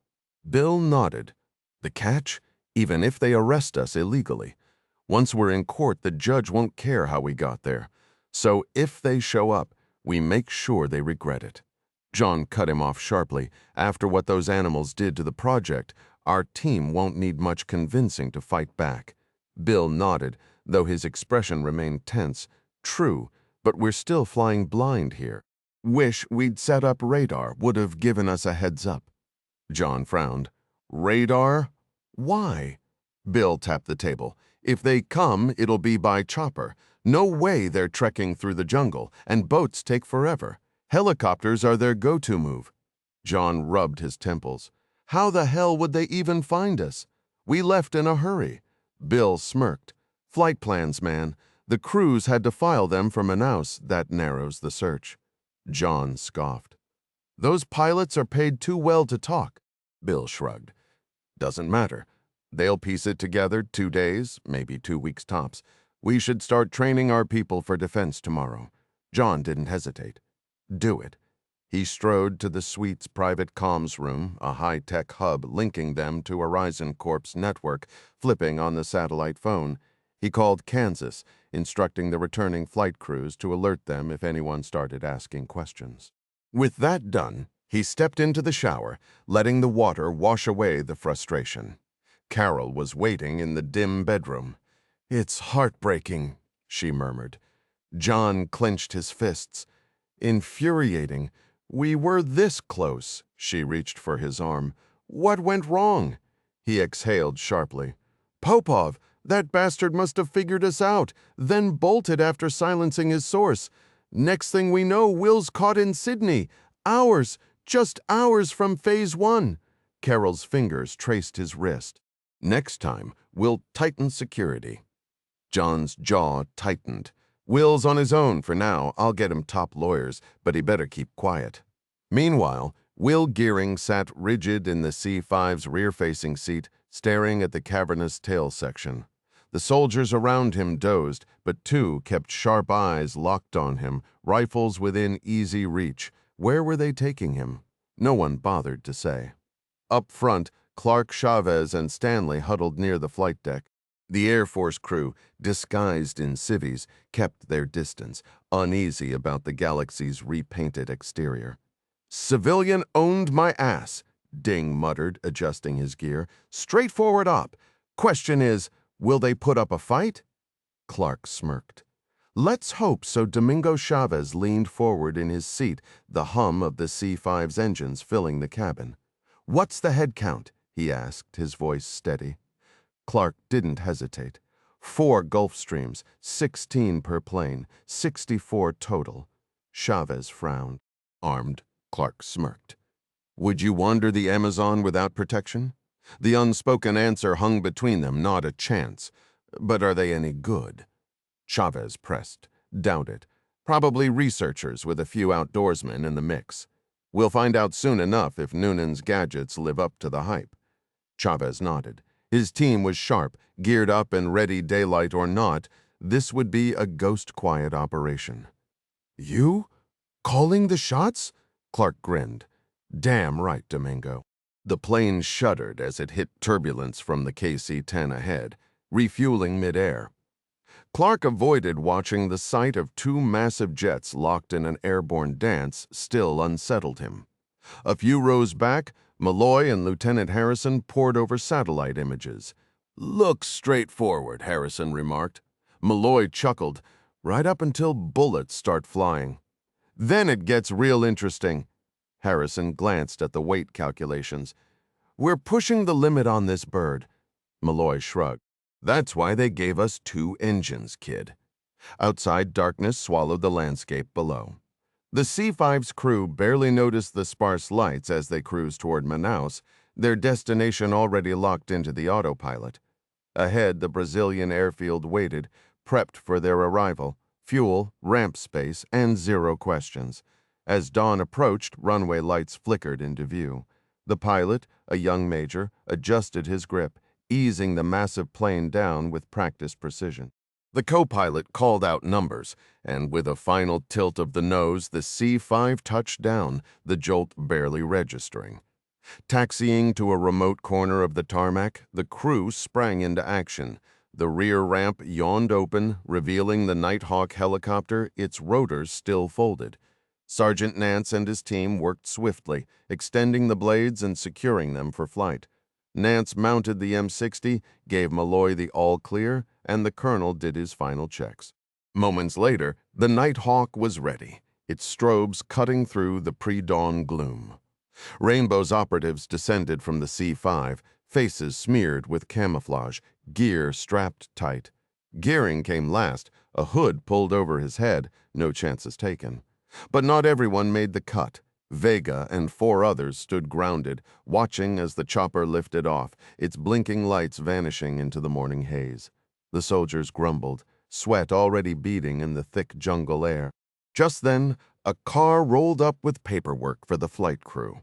Bill nodded. The catch? Even if they arrest us illegally. Once we're in court, the judge won't care how we got there. So if they show up, we make sure they regret it. John cut him off sharply. After what those animals did to the project, our team won't need much convincing to fight back. Bill nodded, though his expression remained tense. True, but we're still flying blind here. Wish we'd set up radar, would have given us a heads up. John frowned. Radar? Why? Bill tapped the table. If they come, it'll be by chopper. No way they're trekking through the jungle, and boats take forever. Helicopters are their go-to move. John rubbed his temples. How the hell would they even find us? We left in a hurry. Bill smirked. Flight plans, man. The crews had to file them for Manaus. That narrows the search. John scoffed. Those pilots are paid too well to talk. Bill shrugged. Doesn't matter. They'll piece it together 2 days, maybe 2 weeks tops. We should start training our people for defense tomorrow. John didn't hesitate. Do it. He strode to the suite's private comms room, a high-tech hub linking them to Horizon Corp's network, flipping on the satellite phone. He called Kansas, instructing the returning flight crews to alert them if anyone started asking questions. With that done, he stepped into the shower, letting the water wash away the frustration. Carol was waiting in the dim bedroom. It's heartbreaking, she murmured. John clenched his fists. Infuriating. We were this close. She reached for his arm. What went wrong? He exhaled sharply. Popov, that bastard must have figured us out, then bolted after silencing his source. Next thing we know, Will's caught in Sydney. Hours, just hours from Phase 1. Carol's fingers traced his wrist. Next time, we'll tighten security. John's jaw tightened. Will's on his own for now. I'll get him top lawyers, but he better keep quiet. Meanwhile, Will Gearing sat rigid in the C-5's rear-facing seat, staring at the cavernous tail section. The soldiers around him dozed, but 2 kept sharp eyes locked on him, rifles within easy reach. Where were they taking him? No one bothered to say. Up front, Clark, Chavez, and Stanley huddled near the flight deck. The Air Force crew, disguised in civvies, kept their distance, uneasy about the galaxy's repainted exterior. Civilian owned my ass, Ding muttered, adjusting his gear. Straightforward op. Question is, will they put up a fight? Clark smirked. Let's hope so. Domingo Chavez leaned forward in his seat, the hum of the C-5's engines filling the cabin. What's the head count? He asked, his voice steady. Clark didn't hesitate. 4 Gulf Streams, 16 per plane, 64 total. Chavez frowned. Armed, Clark smirked. Would you wander the Amazon without protection? The unspoken answer hung between them, not a chance. But are they any good? Chavez pressed. Doubt it. Probably researchers with a few outdoorsmen in the mix. We'll find out soon enough if Noonan's gadgets live up to the hype. Chavez nodded. His team was sharp, geared up and ready daylight or not. This would be a ghost-quiet operation. You? Calling the shots? Clark grinned. Damn right, Domingo. The plane shuddered as it hit turbulence from the KC-10 ahead, refueling midair. Clark avoided watching the sight of 2 massive jets locked in an airborne dance still unsettled him. A few rows back, Malloy and Lieutenant Harrison pored over satellite images. Looks straightforward, Harrison remarked. Malloy chuckled, right up until bullets start flying. Then it gets real interesting. Harrison glanced at the weight calculations. We're pushing the limit on this bird. Malloy shrugged. That's why they gave us 2 engines, kid. Outside, darkness swallowed the landscape below. The C-5's crew barely noticed the sparse lights as they cruised toward Manaus, their destination already locked into the autopilot. Ahead, the Brazilian airfield waited, prepped for their arrival, fuel, ramp space, and 0 questions. As dawn approached, runway lights flickered into view. The pilot, a young major, adjusted his grip, easing the massive plane down with practiced precision. The co-pilot called out numbers, and with a final tilt of the nose, the C-5 touched down, the jolt barely registering. Taxiing to a remote corner of the tarmac, the crew sprang into action. The rear ramp yawned open, revealing the Nighthawk helicopter, its rotors still folded. Sergeant Nance and his team worked swiftly, extending the blades and securing them for flight. Nance mounted the M60, gave Malloy the all-clear, and the colonel did his final checks. Moments later, the Nighthawk was ready, its strobes cutting through the pre-dawn gloom. Rainbow's operatives descended from the C-5, faces smeared with camouflage, gear strapped tight. Gearing came last, a hood pulled over his head, no chances taken. But not everyone made the cut. Vega and 4 others stood grounded, watching as the chopper lifted off, its blinking lights vanishing into the morning haze. The soldiers grumbled, sweat already beading in the thick jungle air. Just then, a car rolled up with paperwork for the flight crew.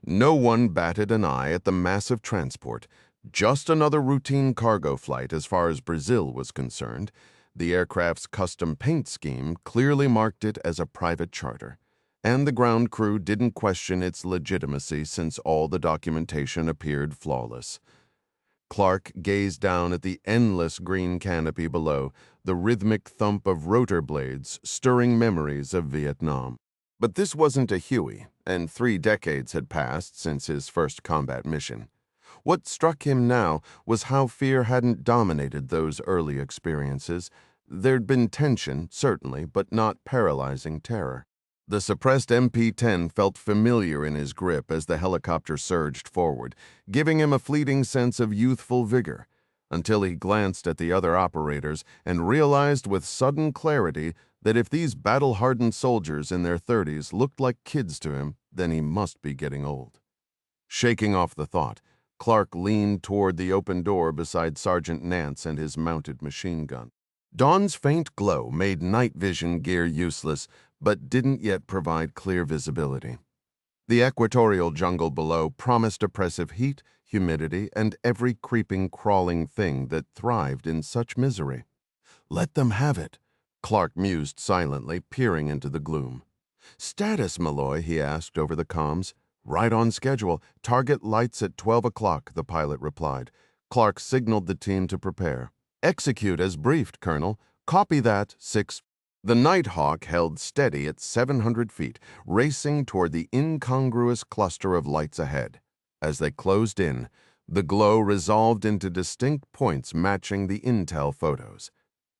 No one batted an eye at the massive transport, just another routine cargo flight as far as Brazil was concerned. The aircraft's custom paint scheme clearly marked it as a private charter, and the ground crew didn't question its legitimacy since all the documentation appeared flawless. Clark gazed down at the endless green canopy below, the rhythmic thump of rotor blades stirring memories of Vietnam. But this wasn't a Huey, and 3 decades had passed since his first combat mission. What struck him now was how fear hadn't dominated those early experiences. There'd been tension, certainly, but not paralyzing terror. The suppressed MP-10 felt familiar in his grip as the helicopter surged forward, giving him a fleeting sense of youthful vigor, until he glanced at the other operators and realized with sudden clarity that if these battle-hardened soldiers in their 30s looked like kids to him, then he must be getting old. Shaking off the thought, Clark leaned toward the open door beside Sergeant Nance and his mounted machine gun. Dawn's faint glow made night vision gear useless, but didn't yet provide clear visibility. The equatorial jungle below promised oppressive heat, humidity, and every creeping, crawling thing that thrived in such misery. Let them have it, Clark mused silently, peering into the gloom. Status, Malloy, he asked over the comms. Right on schedule. Target lights at 12 o'clock, the pilot replied. Clark signaled the team to prepare. Execute as briefed, Colonel. Copy that, 6. The Nighthawk held steady at 700 feet, racing toward the incongruous cluster of lights ahead. As they closed in, the glow resolved into distinct points matching the intel photos.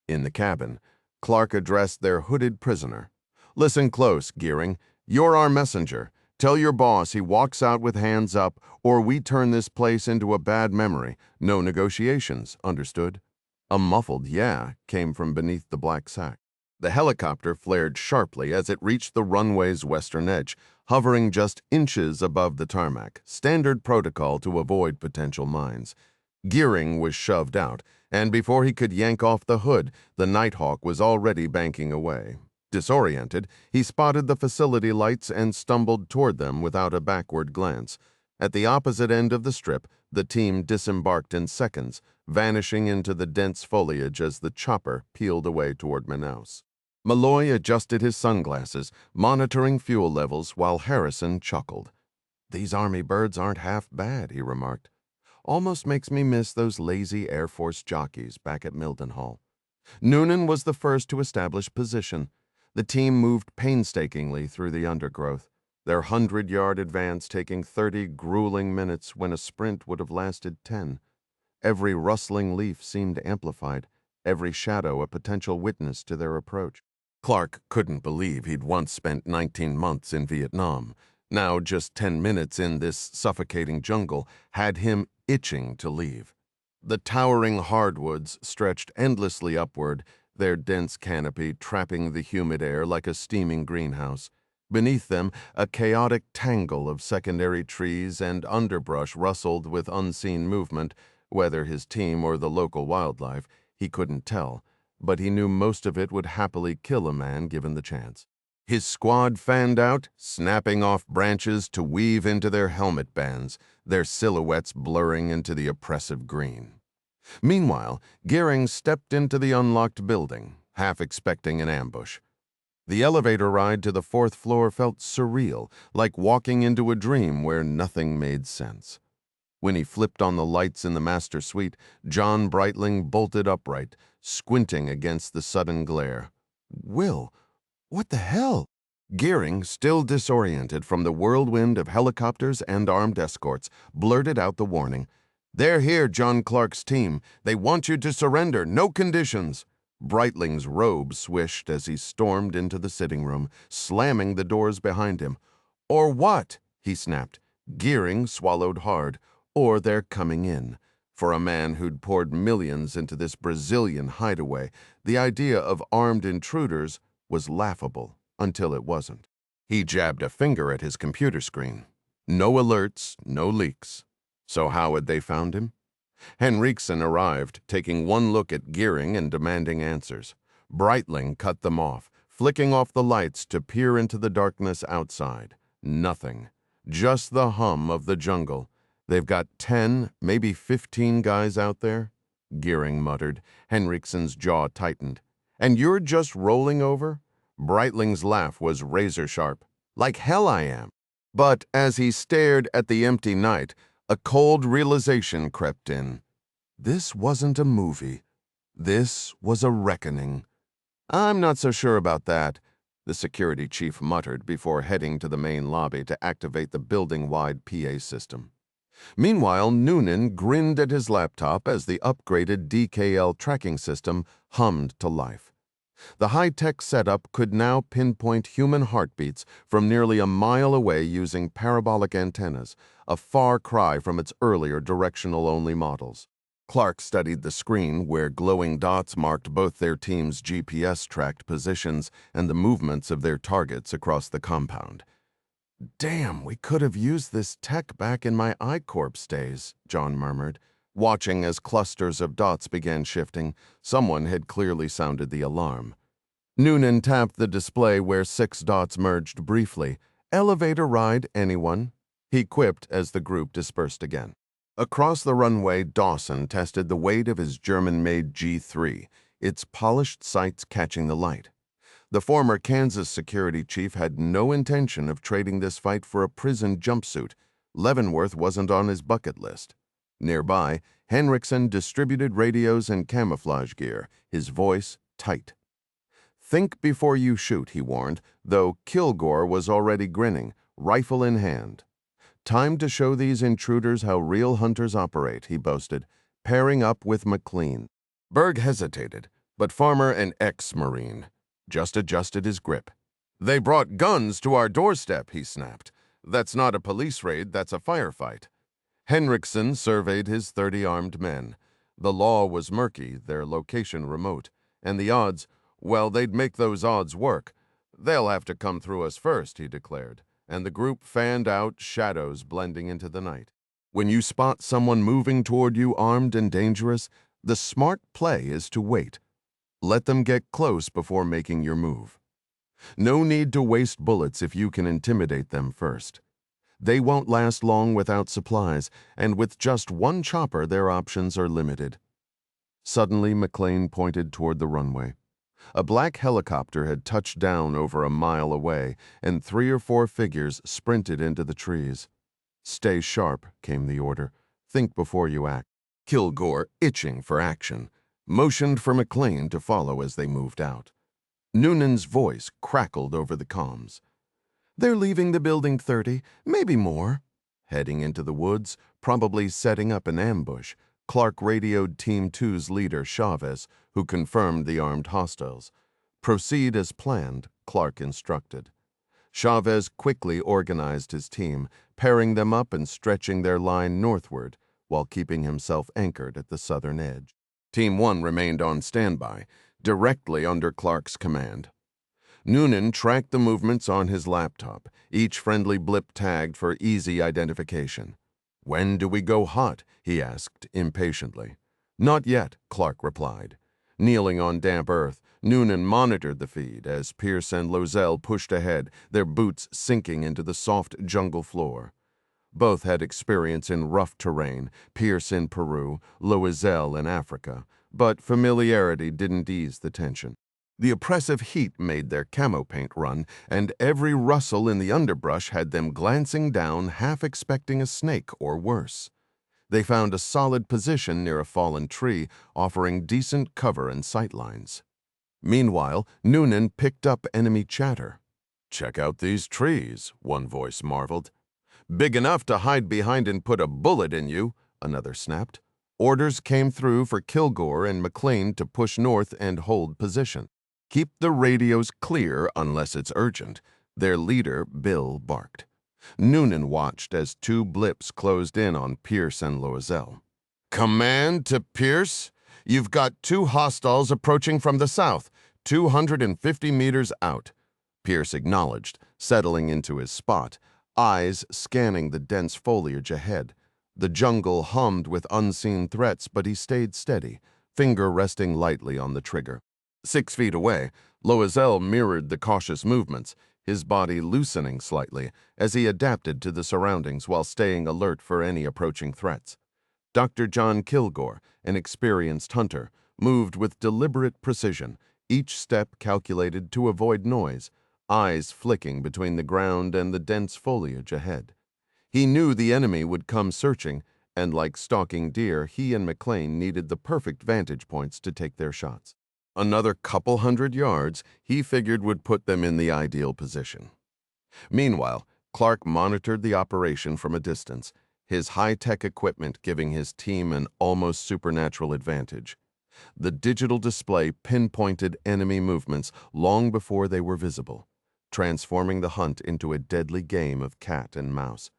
In the cabin, Clark addressed their hooded prisoner. Listen close, Gearing. You're our messenger. Tell your boss he walks out with hands up, or we turn this place into a bad memory. No negotiations, understood?" A muffled "yeah" came from beneath the black sack. The helicopter flared sharply as it reached the runway's western edge, hovering just inches above the tarmac, standard protocol to avoid potential mines. Gearing was shoved out, and before he could yank off the hood, the Nighthawk was already banking away. Disoriented, he spotted the facility lights and stumbled toward them without a backward glance. At the opposite end of the strip, the team disembarked in seconds, vanishing into the dense foliage as the chopper peeled away toward Manaus. Malloy adjusted his sunglasses, monitoring fuel levels while Harrison chuckled. "These Army birds aren't half bad," he remarked. "Almost makes me miss those lazy Air Force jockeys back at Mildenhall." Noonan was the first to establish position. The team moved painstakingly through the undergrowth, their 100-yard advance taking 30 grueling minutes when a sprint would have lasted 10. Every rustling leaf seemed amplified, every shadow a potential witness to their approach. Clark couldn't believe he'd once spent 19 months in Vietnam. Now, just 10 minutes in this suffocating jungle had him itching to leave. The towering hardwoods stretched endlessly upward, their dense canopy trapping the humid air like a steaming greenhouse. Beneath them, a chaotic tangle of secondary trees and underbrush rustled with unseen movement. Whether his team or the local wildlife, he couldn't tell, but he knew most of it would happily kill a man given the chance. His squad fanned out, snapping off branches to weave into their helmet bands, their silhouettes blurring into the oppressive green. Meanwhile, Gearing stepped into the unlocked building, half expecting an ambush. The elevator ride to the 4th floor felt surreal, like walking into a dream where nothing made sense. When he flipped on the lights in the master suite, John Breitling bolted upright, squinting against the sudden glare. "Will, what the hell?" Gearing, still disoriented from the whirlwind of helicopters and armed escorts, blurted out the warning. "They're here, John Clark's team. They want you to surrender, no conditions." Breitling's robe swished as he stormed into the sitting room, slamming the doors behind him. "Or what?" he snapped. Gearing swallowed hard. "Or they're coming in." For a man who'd poured millions into this Brazilian hideaway, the idea of armed intruders was laughable until it wasn't. He jabbed a finger at his computer screen. No alerts, no leaks. So how had they found him? Henriksen arrived, taking one look at Gearing and demanding answers. Breitling cut them off, flicking off the lights to peer into the darkness outside. Nothing. Just the hum of the jungle. "They've got 10, maybe 15 guys out there?" Gearing muttered. Henriksen's jaw tightened. "And you're just rolling over?" Breitling's laugh was razor-sharp. "Like hell I am." But as he stared at the empty night, a cold realization crept in. This wasn't a movie. This was a reckoning. "I'm not so sure about that," the security chief muttered before heading to the main lobby to activate the building-wide PA system. Meanwhile, Noonan grinned at his laptop as the upgraded DKL tracking system hummed to life. The high-tech setup could now pinpoint human heartbeats from nearly a mile away using parabolic antennas, a far cry from its earlier directional-only models. Clark studied the screen where glowing dots marked both their team's GPS-tracked positions and the movements of their targets across the compound. "Damn, we could have used this tech back in my I-Corps days," John murmured. Watching as clusters of dots began shifting, someone had clearly sounded the alarm. Noonan tapped the display where 6 dots merged briefly. "Elevator ride, anyone?" he quipped as the group dispersed again. Across the runway, Dawson tested the weight of his German-made G3, its polished sights catching the light. The former Kansas security chief had no intention of trading this fight for a prison jumpsuit. Leavenworth wasn't on his bucket list. Nearby, Henriksen distributed radios and camouflage gear, his voice tight. "Think before you shoot," he warned, though Kilgore was already grinning, rifle in hand. "Time to show these intruders how real hunters operate," he boasted, pairing up with McLean. Berg hesitated, but Farmer, an ex-Marine, just adjusted his grip. "They brought guns to our doorstep," he snapped. That's not a police raid, that's a firefight. Henriksen surveyed his 30 armed men. The law was murky, their location remote, and the odds, well, they'd make those odds work. They'll have to come through us first, he declared, and the group fanned out, shadows blending into the night. When you spot someone moving toward you armed and dangerous, the smart play is to wait. Let them get close before making your move. No need to waste bullets if you can intimidate them first. They won't last long without supplies, and with just one chopper, their options are limited. Suddenly, McLean pointed toward the runway. A black helicopter had touched down over a mile away, and 3 or 4 figures sprinted into the trees. "Stay sharp," came the order. "Think before you act." Kilgore, itching for action, motioned for McLean to follow as they moved out. Noonan's voice crackled over the comms. "They're leaving the building 30, maybe more." Heading into the woods, probably setting up an ambush, Clark radioed Team 2's leader, Chavez, who confirmed the armed hostiles. "Proceed as planned," Clark instructed. Chavez quickly organized his team, pairing them up and stretching their line northward, while keeping himself anchored at the southern edge. Team 1 remained on standby, directly under Clark's command. Noonan tracked the movements on his laptop, each friendly blip tagged for easy identification. "When do we go hot?" he asked impatiently. "Not yet," Clark replied. Kneeling on damp earth, Noonan monitored the feed as Pierce and Loisel pushed ahead, their boots sinking into the soft jungle floor. Both had experience in rough terrain, Pierce in Peru, Loisel in Africa, but familiarity didn't ease the tension. The oppressive heat made their camo paint run, and every rustle in the underbrush had them glancing down, half expecting a snake or worse. They found a solid position near a fallen tree, offering decent cover and sightlines. Meanwhile, Noonan picked up enemy chatter. "Check out these trees," one voice marveled. "Big enough to hide behind and put a bullet in you," another snapped. Orders came through for Kilgore and McLean to push north and hold position. "Keep the radios clear unless it's urgent," their leader, Bill, barked. Noonan watched as 2 blips closed in on Pierce and Loisel. "Command to Pierce? You've got 2 hostiles approaching from the south, 250 meters out." Pierce acknowledged, settling into his spot, eyes scanning the dense foliage ahead. The jungle hummed with unseen threats, but he stayed steady, finger resting lightly on the trigger. 6 feet away, Loisel mirrored the cautious movements, his body loosening slightly as he adapted to the surroundings while staying alert for any approaching threats. Dr. John Kilgore, an experienced hunter, moved with deliberate precision, each step calculated to avoid noise, eyes flicking between the ground and the dense foliage ahead. He knew the enemy would come searching, and like stalking deer, he and McLean needed the perfect vantage points to take their shots. Another couple 100 yards, he figured, would put them in the ideal position. Meanwhile, Clark monitored the operation from a distance, his high-tech equipment giving his team an almost supernatural advantage. The digital display pinpointed enemy movements long before they were visible, transforming the hunt into a deadly game of cat and mouse.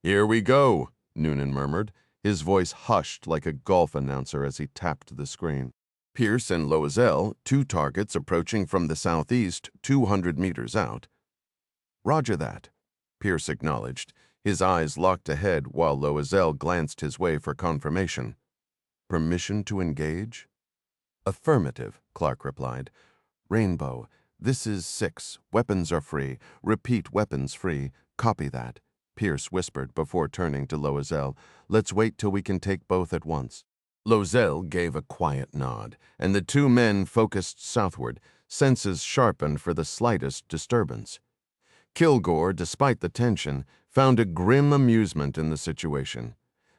"Here we go," Noonan murmured, his voice hushed like a golf announcer as he tapped the screen. Pierce and Loisel, 2 targets approaching from the southeast, 200 meters out. "Roger that," Pierce acknowledged, his eyes locked ahead while Loisel glanced his way for confirmation. "Permission to engage?" "Affirmative," Clark replied. "Rainbow, this is 6. Weapons are free. Repeat, weapons free. Copy that," Pierce whispered before turning to Loisel. "Let's wait till we can take both at once." Loisel gave a quiet nod, and the 2 men focused southward, senses sharpened for the slightest disturbance. Kilgore, despite the tension, found a grim amusement in the situation.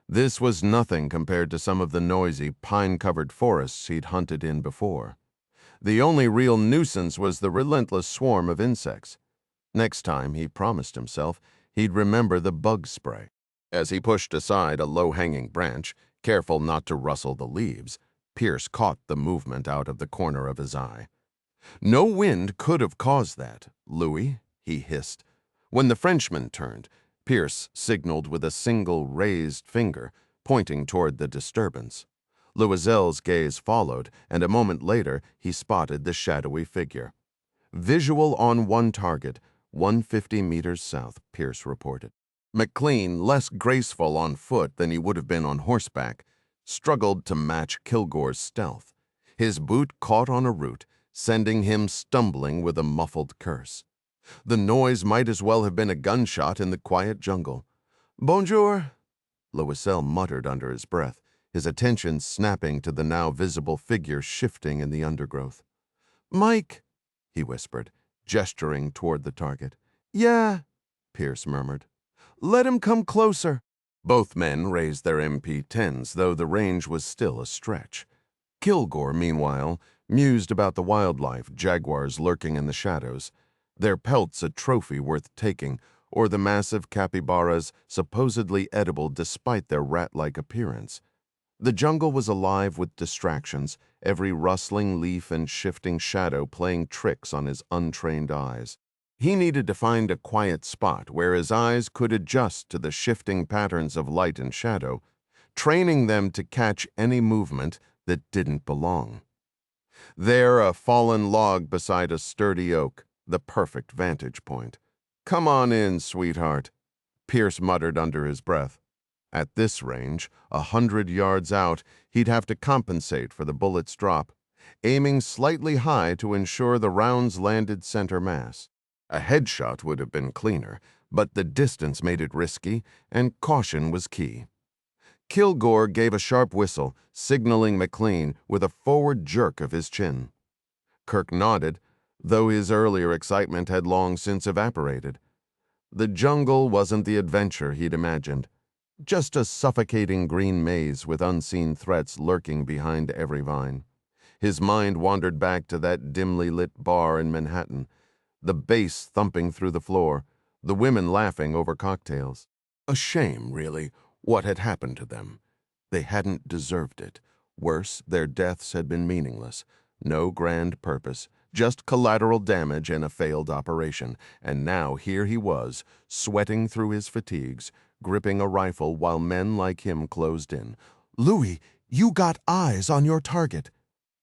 This was nothing compared to some of the noisy, pine-covered forests he'd hunted in before. The only real nuisance was the relentless swarm of insects. Next time, he promised himself, he'd remember the bug spray. As he pushed aside a low-hanging branch, careful not to rustle the leaves, Pierce caught the movement out of the corner of his eye. "No wind could have caused that, Louis," he hissed. When the Frenchman turned, Pierce signaled with a single raised finger, pointing toward the disturbance. Loisel's gaze followed, and a moment later he spotted the shadowy figure. Visual on one target, 150 meters south, Pierce reported. McLean, less graceful on foot than he would have been on horseback, struggled to match Kilgore's stealth. His boot caught on a root, sending him stumbling with a muffled curse. The noise might as well have been a gunshot in the quiet jungle. "Bonjour," Loisel muttered under his breath, his attention snapping to the now visible figure shifting in the undergrowth. "Mike," he whispered, gesturing toward the target. "Yeah," Pierce murmured. "Let him come closer." Both men raised their MP-10s, though the range was still a stretch. Kilgore, meanwhile, mused about the wildlife, jaguars lurking in the shadows, their pelts a trophy worth taking, or the massive capybaras supposedly edible despite their rat-like appearance. The jungle was alive with distractions, every rustling leaf and shifting shadow playing tricks on his untrained eyes. He needed to find a quiet spot where his eyes could adjust to the shifting patterns of light and shadow, training them to catch any movement that didn't belong. There, a fallen log beside a sturdy oak, the perfect vantage point. "Come on in, sweetheart," Pierce muttered under his breath. At this range, 100 yards out, he'd have to compensate for the bullet's drop, aiming slightly high to ensure the rounds landed center mass. A headshot would have been cleaner, but the distance made it risky, and caution was key. Kilgore gave a sharp whistle, signaling McLean with a forward jerk of his chin. Kirk nodded, though his earlier excitement had long since evaporated. The jungle wasn't the adventure he'd imagined, just a suffocating green maze with unseen threats lurking behind every vine. His mind wandered back to that dimly lit bar in Manhattan, the bass thumping through the floor, the women laughing over cocktails. A shame, really, what had happened to them. They hadn't deserved it. Worse, their deaths had been meaningless. No grand purpose, just collateral damage and a failed operation. And now here he was, sweating through his fatigues, gripping a rifle while men like him closed in. "Louis, you got eyes on your target."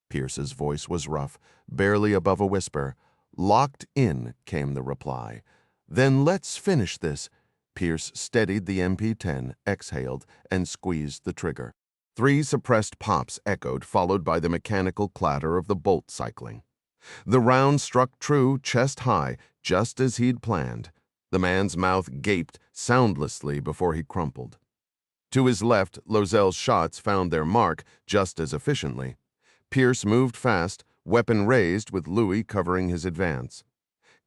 Pierce's voice was rough, barely above a whisper. "Locked in," came the reply. "Then let's finish this." Pierce steadied the MP-10, exhaled, and squeezed the trigger. 3 suppressed pops echoed, followed by the mechanical clatter of the bolt cycling. The round struck true, chest high, just as he'd planned. The man's mouth gaped soundlessly before he crumpled. To his left, Loisel's shots found their mark just as efficiently. Pierce moved fast, weapon raised with Louis covering his advance.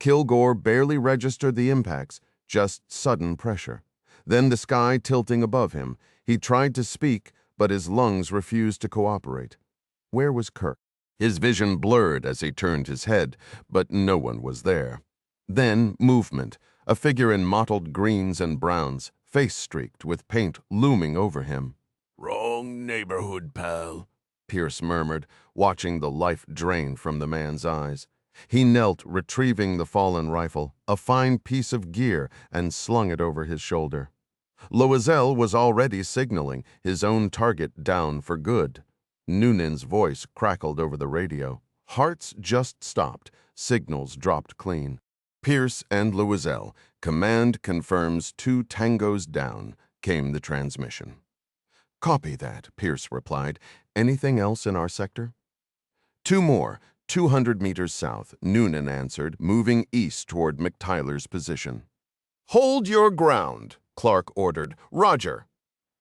Kilgore barely registered the impacts, just sudden pressure. Then the sky tilting above him. He tried to speak, but his lungs refused to cooperate. Where was Kirk? His vision blurred as he turned his head, but no one was there. Then movement, a figure in mottled greens and browns, face streaked with paint looming over him. "Wrong neighborhood, pal," Pierce murmured, watching the life drain from the man's eyes. He knelt, retrieving the fallen rifle, a fine piece of gear, and slung it over his shoulder. Loisel was already signaling, his own target down for good. Noonan's voice crackled over the radio. Hearts just stopped, signals dropped clean. "Pierce and Loisel, command confirms 2 tangos down," came the transmission. "Copy that," Pierce replied. "Anything else in our sector?" "2 more, 200 meters south," Noonan answered, moving east toward McTyler's position. "Hold your ground," Clark ordered. "Roger."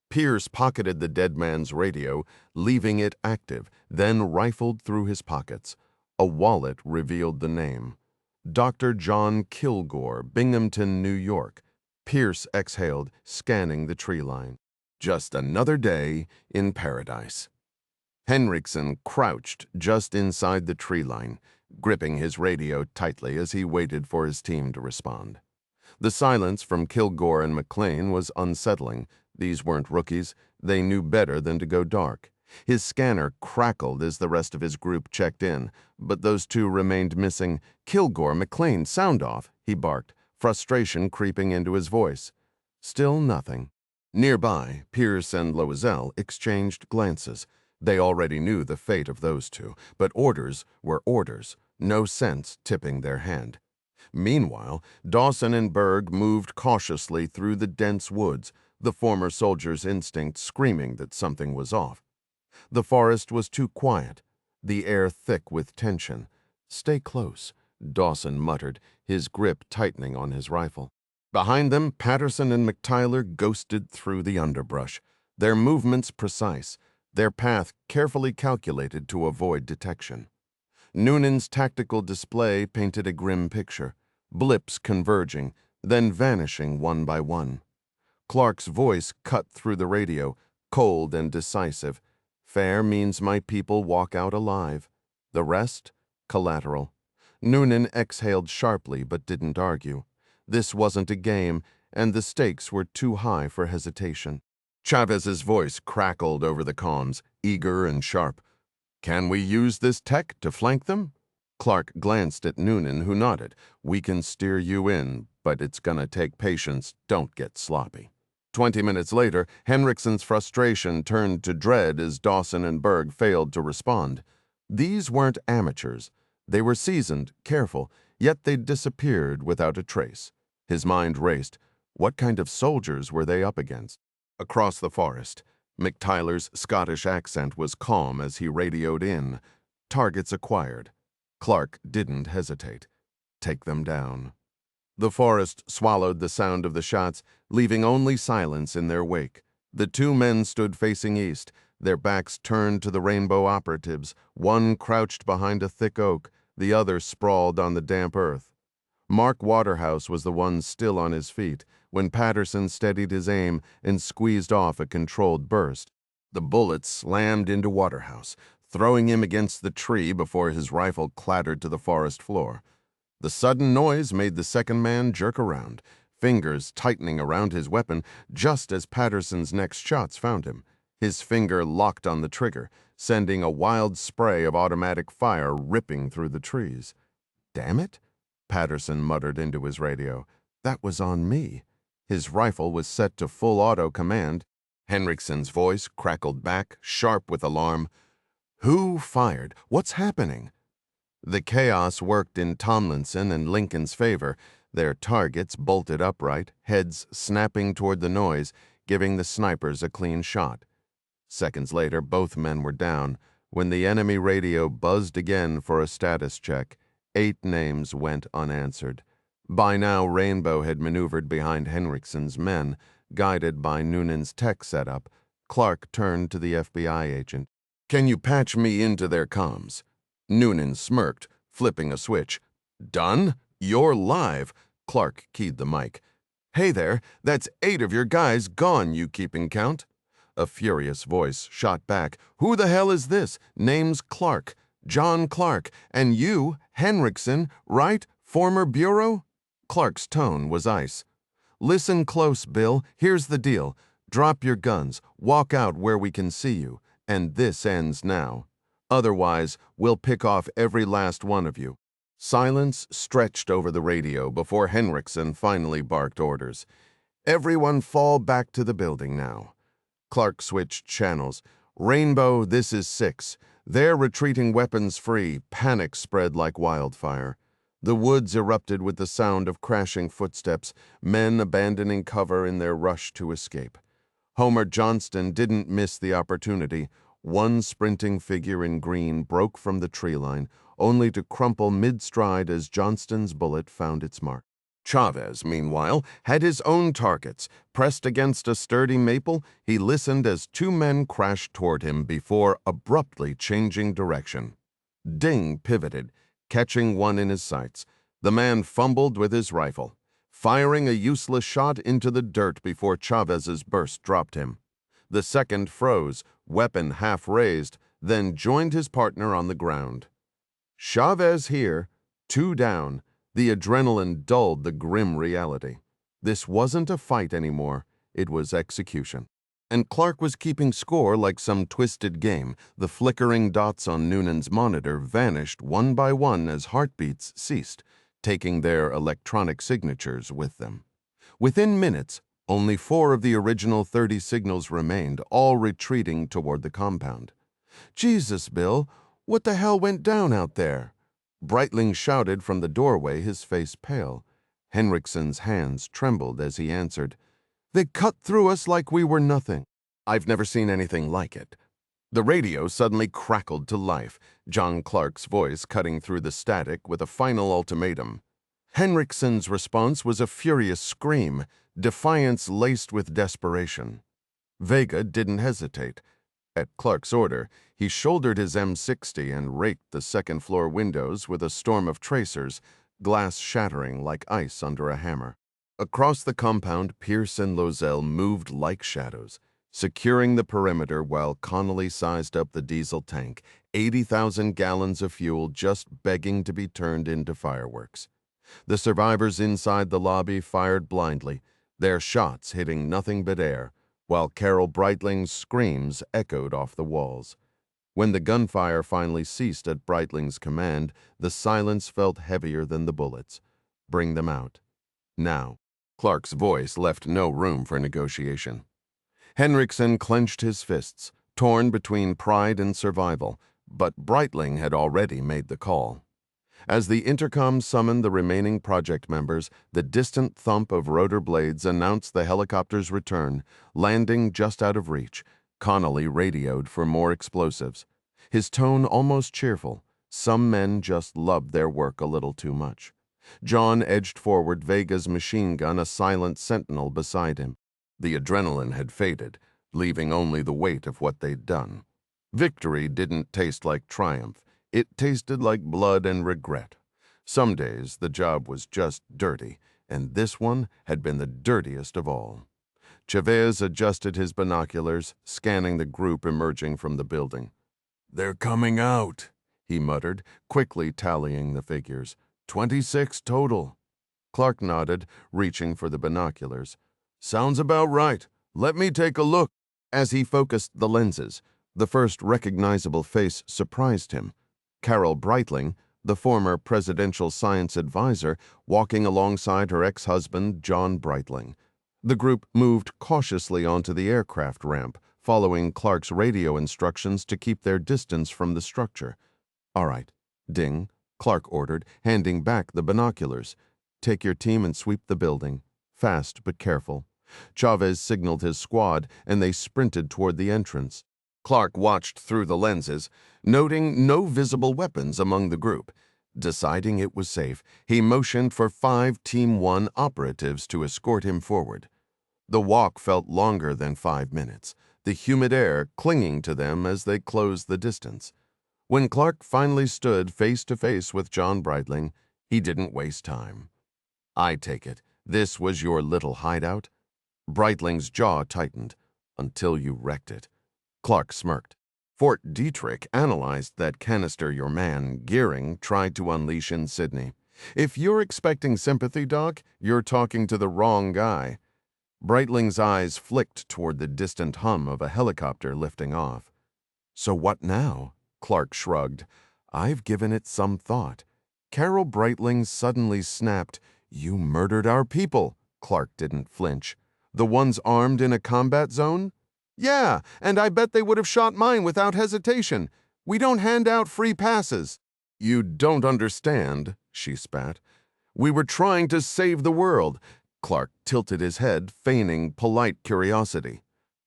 Pierce pocketed the dead man's radio, leaving it active, then rifled through his pockets. A wallet revealed the name. Dr. John Kilgore, Binghamton, New York. Pierce exhaled, scanning the tree line. Just another day in paradise. Henriksen crouched just inside the tree line, gripping his radio tightly as he waited for his team to respond. The silence from Kilgore and McLean was unsettling. These weren't rookies. They knew better than to go dark. His scanner crackled as the rest of his group checked in, but those 2 remained missing. "Kilgore, McLean, sound off," he barked, frustration creeping into his voice. Still nothing. Nearby, Pierce and Loisel exchanged glances. They already knew the fate of those two, but orders were orders, no sense tipping their hand. Meanwhile, Dawson and Berg moved cautiously through the dense woods, the former soldier's instinct screaming that something was off. The forest was too quiet, the air thick with tension. "Stay close," Dawson muttered, his grip tightening on his rifle. Behind them, Patterson and McTyler ghosted through the underbrush, their movements precise, their path carefully calculated to avoid detection. Noonan's tactical display painted a grim picture, blips converging, then vanishing one by one. Clark's voice cut through the radio, cold and decisive. "Fair means my people walk out alive. The rest, collateral." Noonan exhaled sharply but didn't argue. This wasn't a game, and the stakes were too high for hesitation. Chavez's voice crackled over the comms, eager and sharp. "Can we use this tech to flank them?" Clark glanced at Noonan, who nodded. "We can steer you in, but it's gonna take patience. Don't get sloppy." 20 minutes later, Henriksen's frustration turned to dread as Dawson and Berg failed to respond. These weren't amateurs. They were seasoned, careful, yet they'd disappeared without a trace. His mind raced. What kind of soldiers were they up against? Across the forest, McTyler's Scottish accent was calm as he radioed in. Targets acquired. Clark didn't hesitate. Take them down. The forest swallowed the sound of the shots, leaving only silence in their wake. The two men stood facing east, their backs turned to the rainbow operatives, one crouched behind a thick oak, the other sprawled on the damp earth. Mark Waterhouse was the one still on his feet when Patterson steadied his aim and squeezed off a controlled burst. The bullet slammed into Waterhouse, throwing him against the tree before his rifle clattered to the forest floor. The sudden noise made the second man jerk around, fingers tightening around his weapon just as Patterson's next shots found him. His finger locked on the trigger, sending a wild spray of automatic fire ripping through the trees. "Damn it," Patterson muttered into his radio. "That was on me." His rifle was set to full auto command. Henriksen's voice crackled back, sharp with alarm. "Who fired? What's happening?" The chaos worked in Tomlinson and Lincoln's favor, their targets bolted upright, heads snapping toward the noise, giving the snipers a clean shot. Seconds later, both men were down. When the enemy radio buzzed again for a status check, 8 names went unanswered. By now, Rainbow had maneuvered behind Henriksen's men, guided by Noonan's tech setup. Clark turned to the FBI agent. "Can you patch me into their comms?" Noonan smirked, flipping a switch. "Done? You're live." Clark keyed the mic. "Hey there, that's 8 of your guys gone, you keeping count?" A furious voice shot back. "Who the hell is this? Name's Clark. John Clark. And you, Henriksen, right? Former bureau?" Clark's tone was ice. "Listen close, Bill. Here's the deal. Drop your guns, walk out where we can see you, and this ends now. Otherwise, we'll pick off every last one of you." Silence stretched over the radio before Henriksen finally barked orders. "Everyone fall back to the building now." Clark switched channels. "Rainbow, this is 6. They're retreating weapons free." Panic spread like wildfire. The woods erupted with the sound of crashing footsteps, men abandoning cover in their rush to escape. Homer Johnston didn't miss the opportunity. One sprinting figure in green broke from the tree line, only to crumple mid-stride as Johnston's bullet found its mark. Chavez, meanwhile, had his own targets. Pressed against a sturdy maple, he listened as 2 men crashed toward him before abruptly changing direction. Ding pivoted, catching one in his sights. The man fumbled with his rifle, firing a useless shot into the dirt before Chavez's burst dropped him. The second froze, weapon half raised, then joined his partner on the ground. Chavez here, 2 down. The adrenaline dulled the grim reality. This wasn't a fight anymore. It was execution. And Clark was keeping score like some twisted game. The flickering dots on Noonan's monitor vanished one by one as heartbeats ceased, taking their electronic signatures with them. Within minutes, Only 4 of the original 30 signals remained, all retreating toward the compound. "Jesus, Bill, what the hell went down out there?" Breitling shouted from the doorway, his face pale. Henriksen's hands trembled as he answered, "They cut through us like we were nothing." "I've never seen anything like it." The radio suddenly crackled to life, John Clark's voice cutting through the static with a final ultimatum. Henriksen's response was a furious scream, defiance laced with desperation. Vega didn't hesitate. At Clark's order, he shouldered his M60 and raked the second-floor windows with a storm of tracers, glass shattering like ice under a hammer. Across the compound, Pierce and Lozelle moved like shadows, securing the perimeter while Connolly sized up the diesel tank, 80,000 gallons of fuel just begging to be turned into fireworks. The survivors inside the lobby fired blindly, their shots hitting nothing but air, while Carol Breitling's screams echoed off the walls. When the gunfire finally ceased at Breitling's command, the silence felt heavier than the bullets. "Bring them out. Now." Clark's voice left no room for negotiation. Henriksen clenched his fists, torn between pride and survival, but Breitling had already made the call. As the intercom summoned the remaining project members, the distant thump of rotor blades announced the helicopter's return, landing just out of reach. Connolly radioed for more explosives. His tone almost cheerful. Some men just loved their work a little too much. John edged forward, Vega's machine gun a silent sentinel beside him. The adrenaline had faded, leaving only the weight of what they'd done. Victory didn't taste like triumph. It tasted like blood and regret. Some days the job was just dirty, and this one had been the dirtiest of all. Chavez adjusted his binoculars, scanning the group emerging from the building. "They're coming out," he muttered, quickly tallying the figures. 26 total. Clark nodded, reaching for the binoculars. "Sounds about right. Let me take a look." As he focused the lenses, the first recognizable face surprised him. Carol Breitling, the former presidential science advisor, walking alongside her ex-husband, John Breitling. The group moved cautiously onto the aircraft ramp, following Clark's radio instructions to keep their distance from the structure. "All right, ding," Clark ordered, handing back the binoculars. "Take your team and sweep the building. Fast but careful." Chavez signaled his squad, and they sprinted toward the entrance. Clark watched through the lenses, noting no visible weapons among the group. Deciding it was safe, he motioned for 5 Team 1 operatives to escort him forward. The walk felt longer than 5 minutes, the humid air clinging to them as they closed the distance. When Clark finally stood face to face with John Breitling, he didn't waste time. "I take it, this was your little hideout?" Breitling's jaw tightened. "Until you wrecked it." Clark smirked. "Fort Detrick analyzed that canister your man, Gearing, tried to unleash in Sydney. If you're expecting sympathy, Doc, you're talking to the wrong guy." Breitling's eyes flicked toward the distant hum of a helicopter lifting off. "So what now?" Clark shrugged. "I've given it some thought." Carol Breitling suddenly snapped. "You murdered our people." Clark didn't flinch. "The ones armed in a combat zone?" "Yeah, and I bet they would have shot mine without hesitation. We don't hand out free passes." "You don't understand," she spat. "We were trying to save the world." Clark tilted his head, feigning polite curiosity.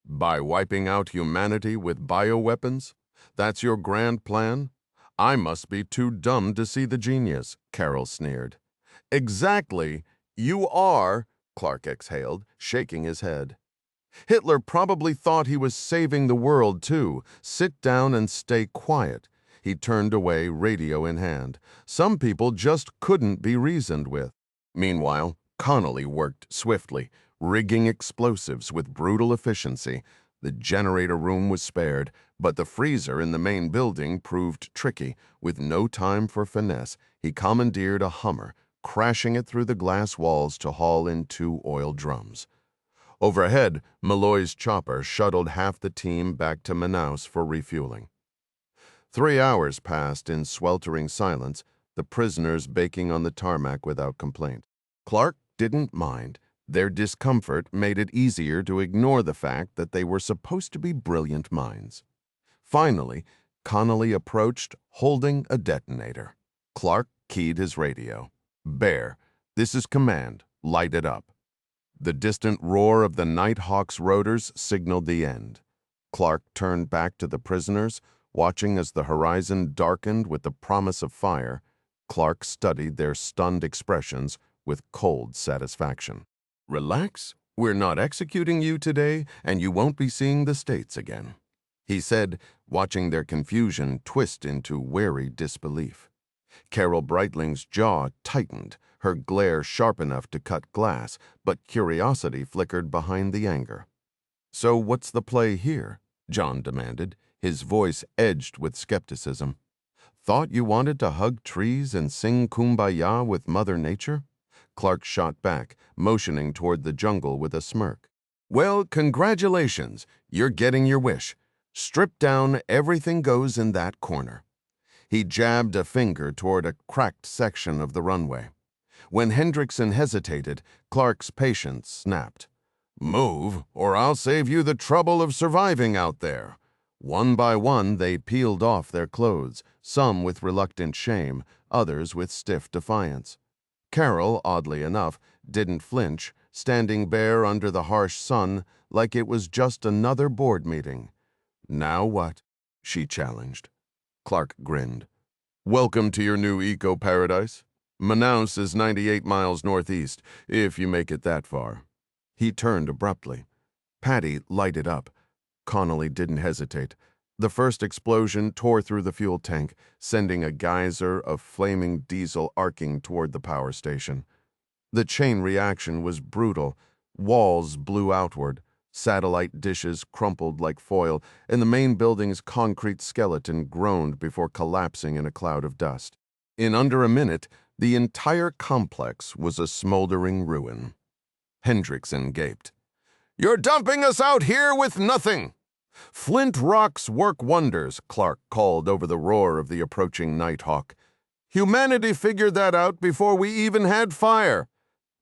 "By wiping out humanity with bioweapons? That's your grand plan? I must be too dumb to see the genius," Carol sneered. "Exactly. You are," Clark exhaled, shaking his head. "Hitler probably thought he was saving the world, too. Sit down and stay quiet." He turned away, radio in hand. Some people just couldn't be reasoned with. Meanwhile, Connolly worked swiftly, rigging explosives with brutal efficiency. The generator room was spared, but the freezer in the main building proved tricky. With no time for finesse, he commandeered a Hummer, crashing it through the glass walls to haul in 2 oil drums. Overhead, Malloy's chopper shuttled half the team back to Manaus for refueling. 3 hours passed in sweltering silence, the prisoners baking on the tarmac without complaint. Clark didn't mind. Their discomfort made it easier to ignore the fact that they were supposed to be brilliant minds. Finally, Connolly approached, holding a detonator. Clark keyed his radio. "Bear, this is command. Light it up." The distant roar of the Nighthawk's rotors signaled the end. Clark turned back to the prisoners, watching as the horizon darkened with the promise of fire. Clark studied their stunned expressions with cold satisfaction. "Relax, we're not executing you today, and you won't be seeing the States again," he said, watching their confusion twist into wary disbelief. Carol Breitling's jaw tightened, her glare sharp enough to cut glass, but curiosity flickered behind the anger. "So what's the play here?" John demanded, his voice edged with skepticism. "Thought you wanted to hug trees and sing Kumbaya with Mother Nature?" Clark shot back, motioning toward the jungle with a smirk. "Well, congratulations, you're getting your wish. Strip down, everything goes in that corner." He jabbed a finger toward a cracked section of the runway. When Hendrickson hesitated, Clark's patience snapped. "Move, or I'll save you the trouble of surviving out there." One by one, they peeled off their clothes, some with reluctant shame, others with stiff defiance. Carol, oddly enough, didn't flinch, standing bare under the harsh sun like it was just another board meeting. "Now what?" she challenged. Clark grinned. "Welcome to your new eco-paradise. Manaus is 98 miles northeast, if you make it that far." He turned abruptly. Patty lighted up. Connolly didn't hesitate. The first explosion tore through the fuel tank, sending a geyser of flaming diesel arcing toward the power station. The chain reaction was brutal. Walls blew outward. Satellite dishes crumpled like foil, and the main building's concrete skeleton groaned before collapsing in a cloud of dust. In under a minute, the entire complex was a smoldering ruin. Hendrickson gaped. "You're dumping us out here with nothing!" "Flint rocks work wonders," Clark called over the roar of the approaching Nighthawk. "Humanity figured that out before we even had fire.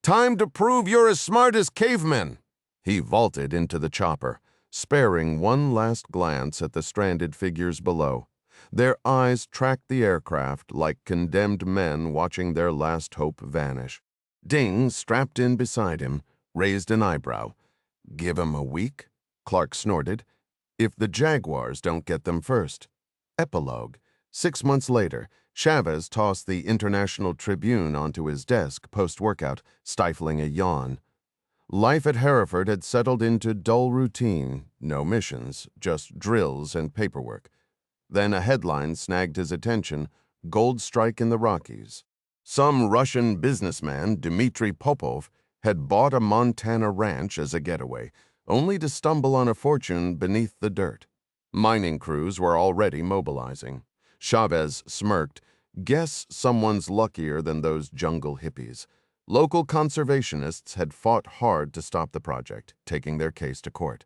Time to prove you're as smart as cavemen." He vaulted into the chopper, sparing one last glance at the stranded figures below. Their eyes tracked the aircraft like condemned men watching their last hope vanish. Ding, strapped in beside him, raised an eyebrow. "Give 'em a week?" Clark snorted. "If the Jaguars don't get them first." Epilogue. 6 months later, Chavez tossed the International Tribune onto his desk post-workout, stifling a yawn. Life at Hereford had settled into dull routine, no missions, just drills and paperwork. Then a headline snagged his attention: "Gold Strike in the Rockies." Some Russian businessman, Dmitry Popov, had bought a Montana ranch as a getaway, only to stumble on a fortune beneath the dirt. Mining crews were already mobilizing. Chavez smirked. "Guess someone's luckier than those jungle hippies." Local conservationists had fought hard to stop the project, taking their case to court.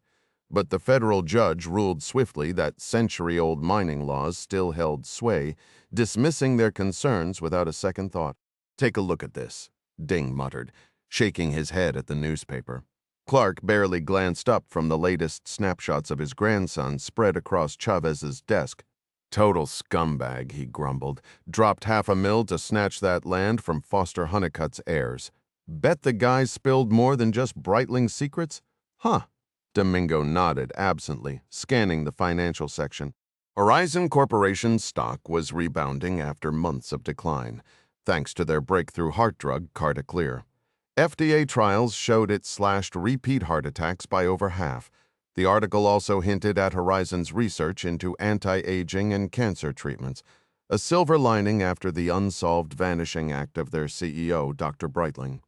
But the federal judge ruled swiftly that century-old mining laws still held sway, dismissing their concerns without a second thought. "Take a look at this," Ding muttered, shaking his head at the newspaper. Clark barely glanced up from the latest snapshots of his grandson spread across Chavez's desk. "Total scumbag," he grumbled. "Dropped $500,000 to snatch that land from Foster Honeycutt's heirs. Bet the guy spilled more than just Breitling's secrets?" "Huh." Domingo nodded absently, scanning the financial section. Horizon Corporation's stock was rebounding after months of decline, thanks to their breakthrough heart drug, Cardiclear. FDA trials showed it slashed repeat heart attacks by over half. The article also hinted at Horizon's research into anti-aging and cancer treatments, a silver lining after the unsolved vanishing act of their CEO, Dr. Breitling.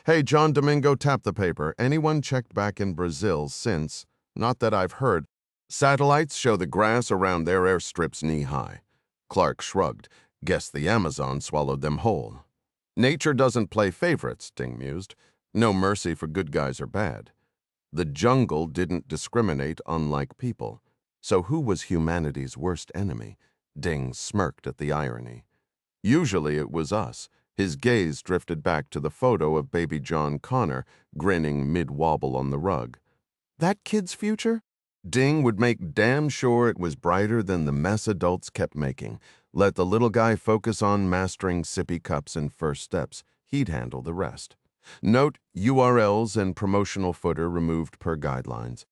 "Hey, John Domingo tapped the paper. Anyone checked back in Brazil since? Not that I've heard. Satellites show the grass around their airstrips knee-high." Clark shrugged. "Guess the Amazon swallowed them whole." "Nature doesn't play favorites," Ding mused. "No mercy for good guys or bad." The jungle didn't discriminate, unlike people. So who was humanity's worst enemy? Ding smirked at the irony. "Usually it was us. His gaze drifted back to the photo of baby John Connor, grinning mid-wobble on the rug. That kid's future? Ding would make damn sure it was brighter than the mess adults kept making. Let the little guy focus on mastering sippy cups and first steps. He'd handle the rest. Note: URLs and promotional footer removed per guidelines.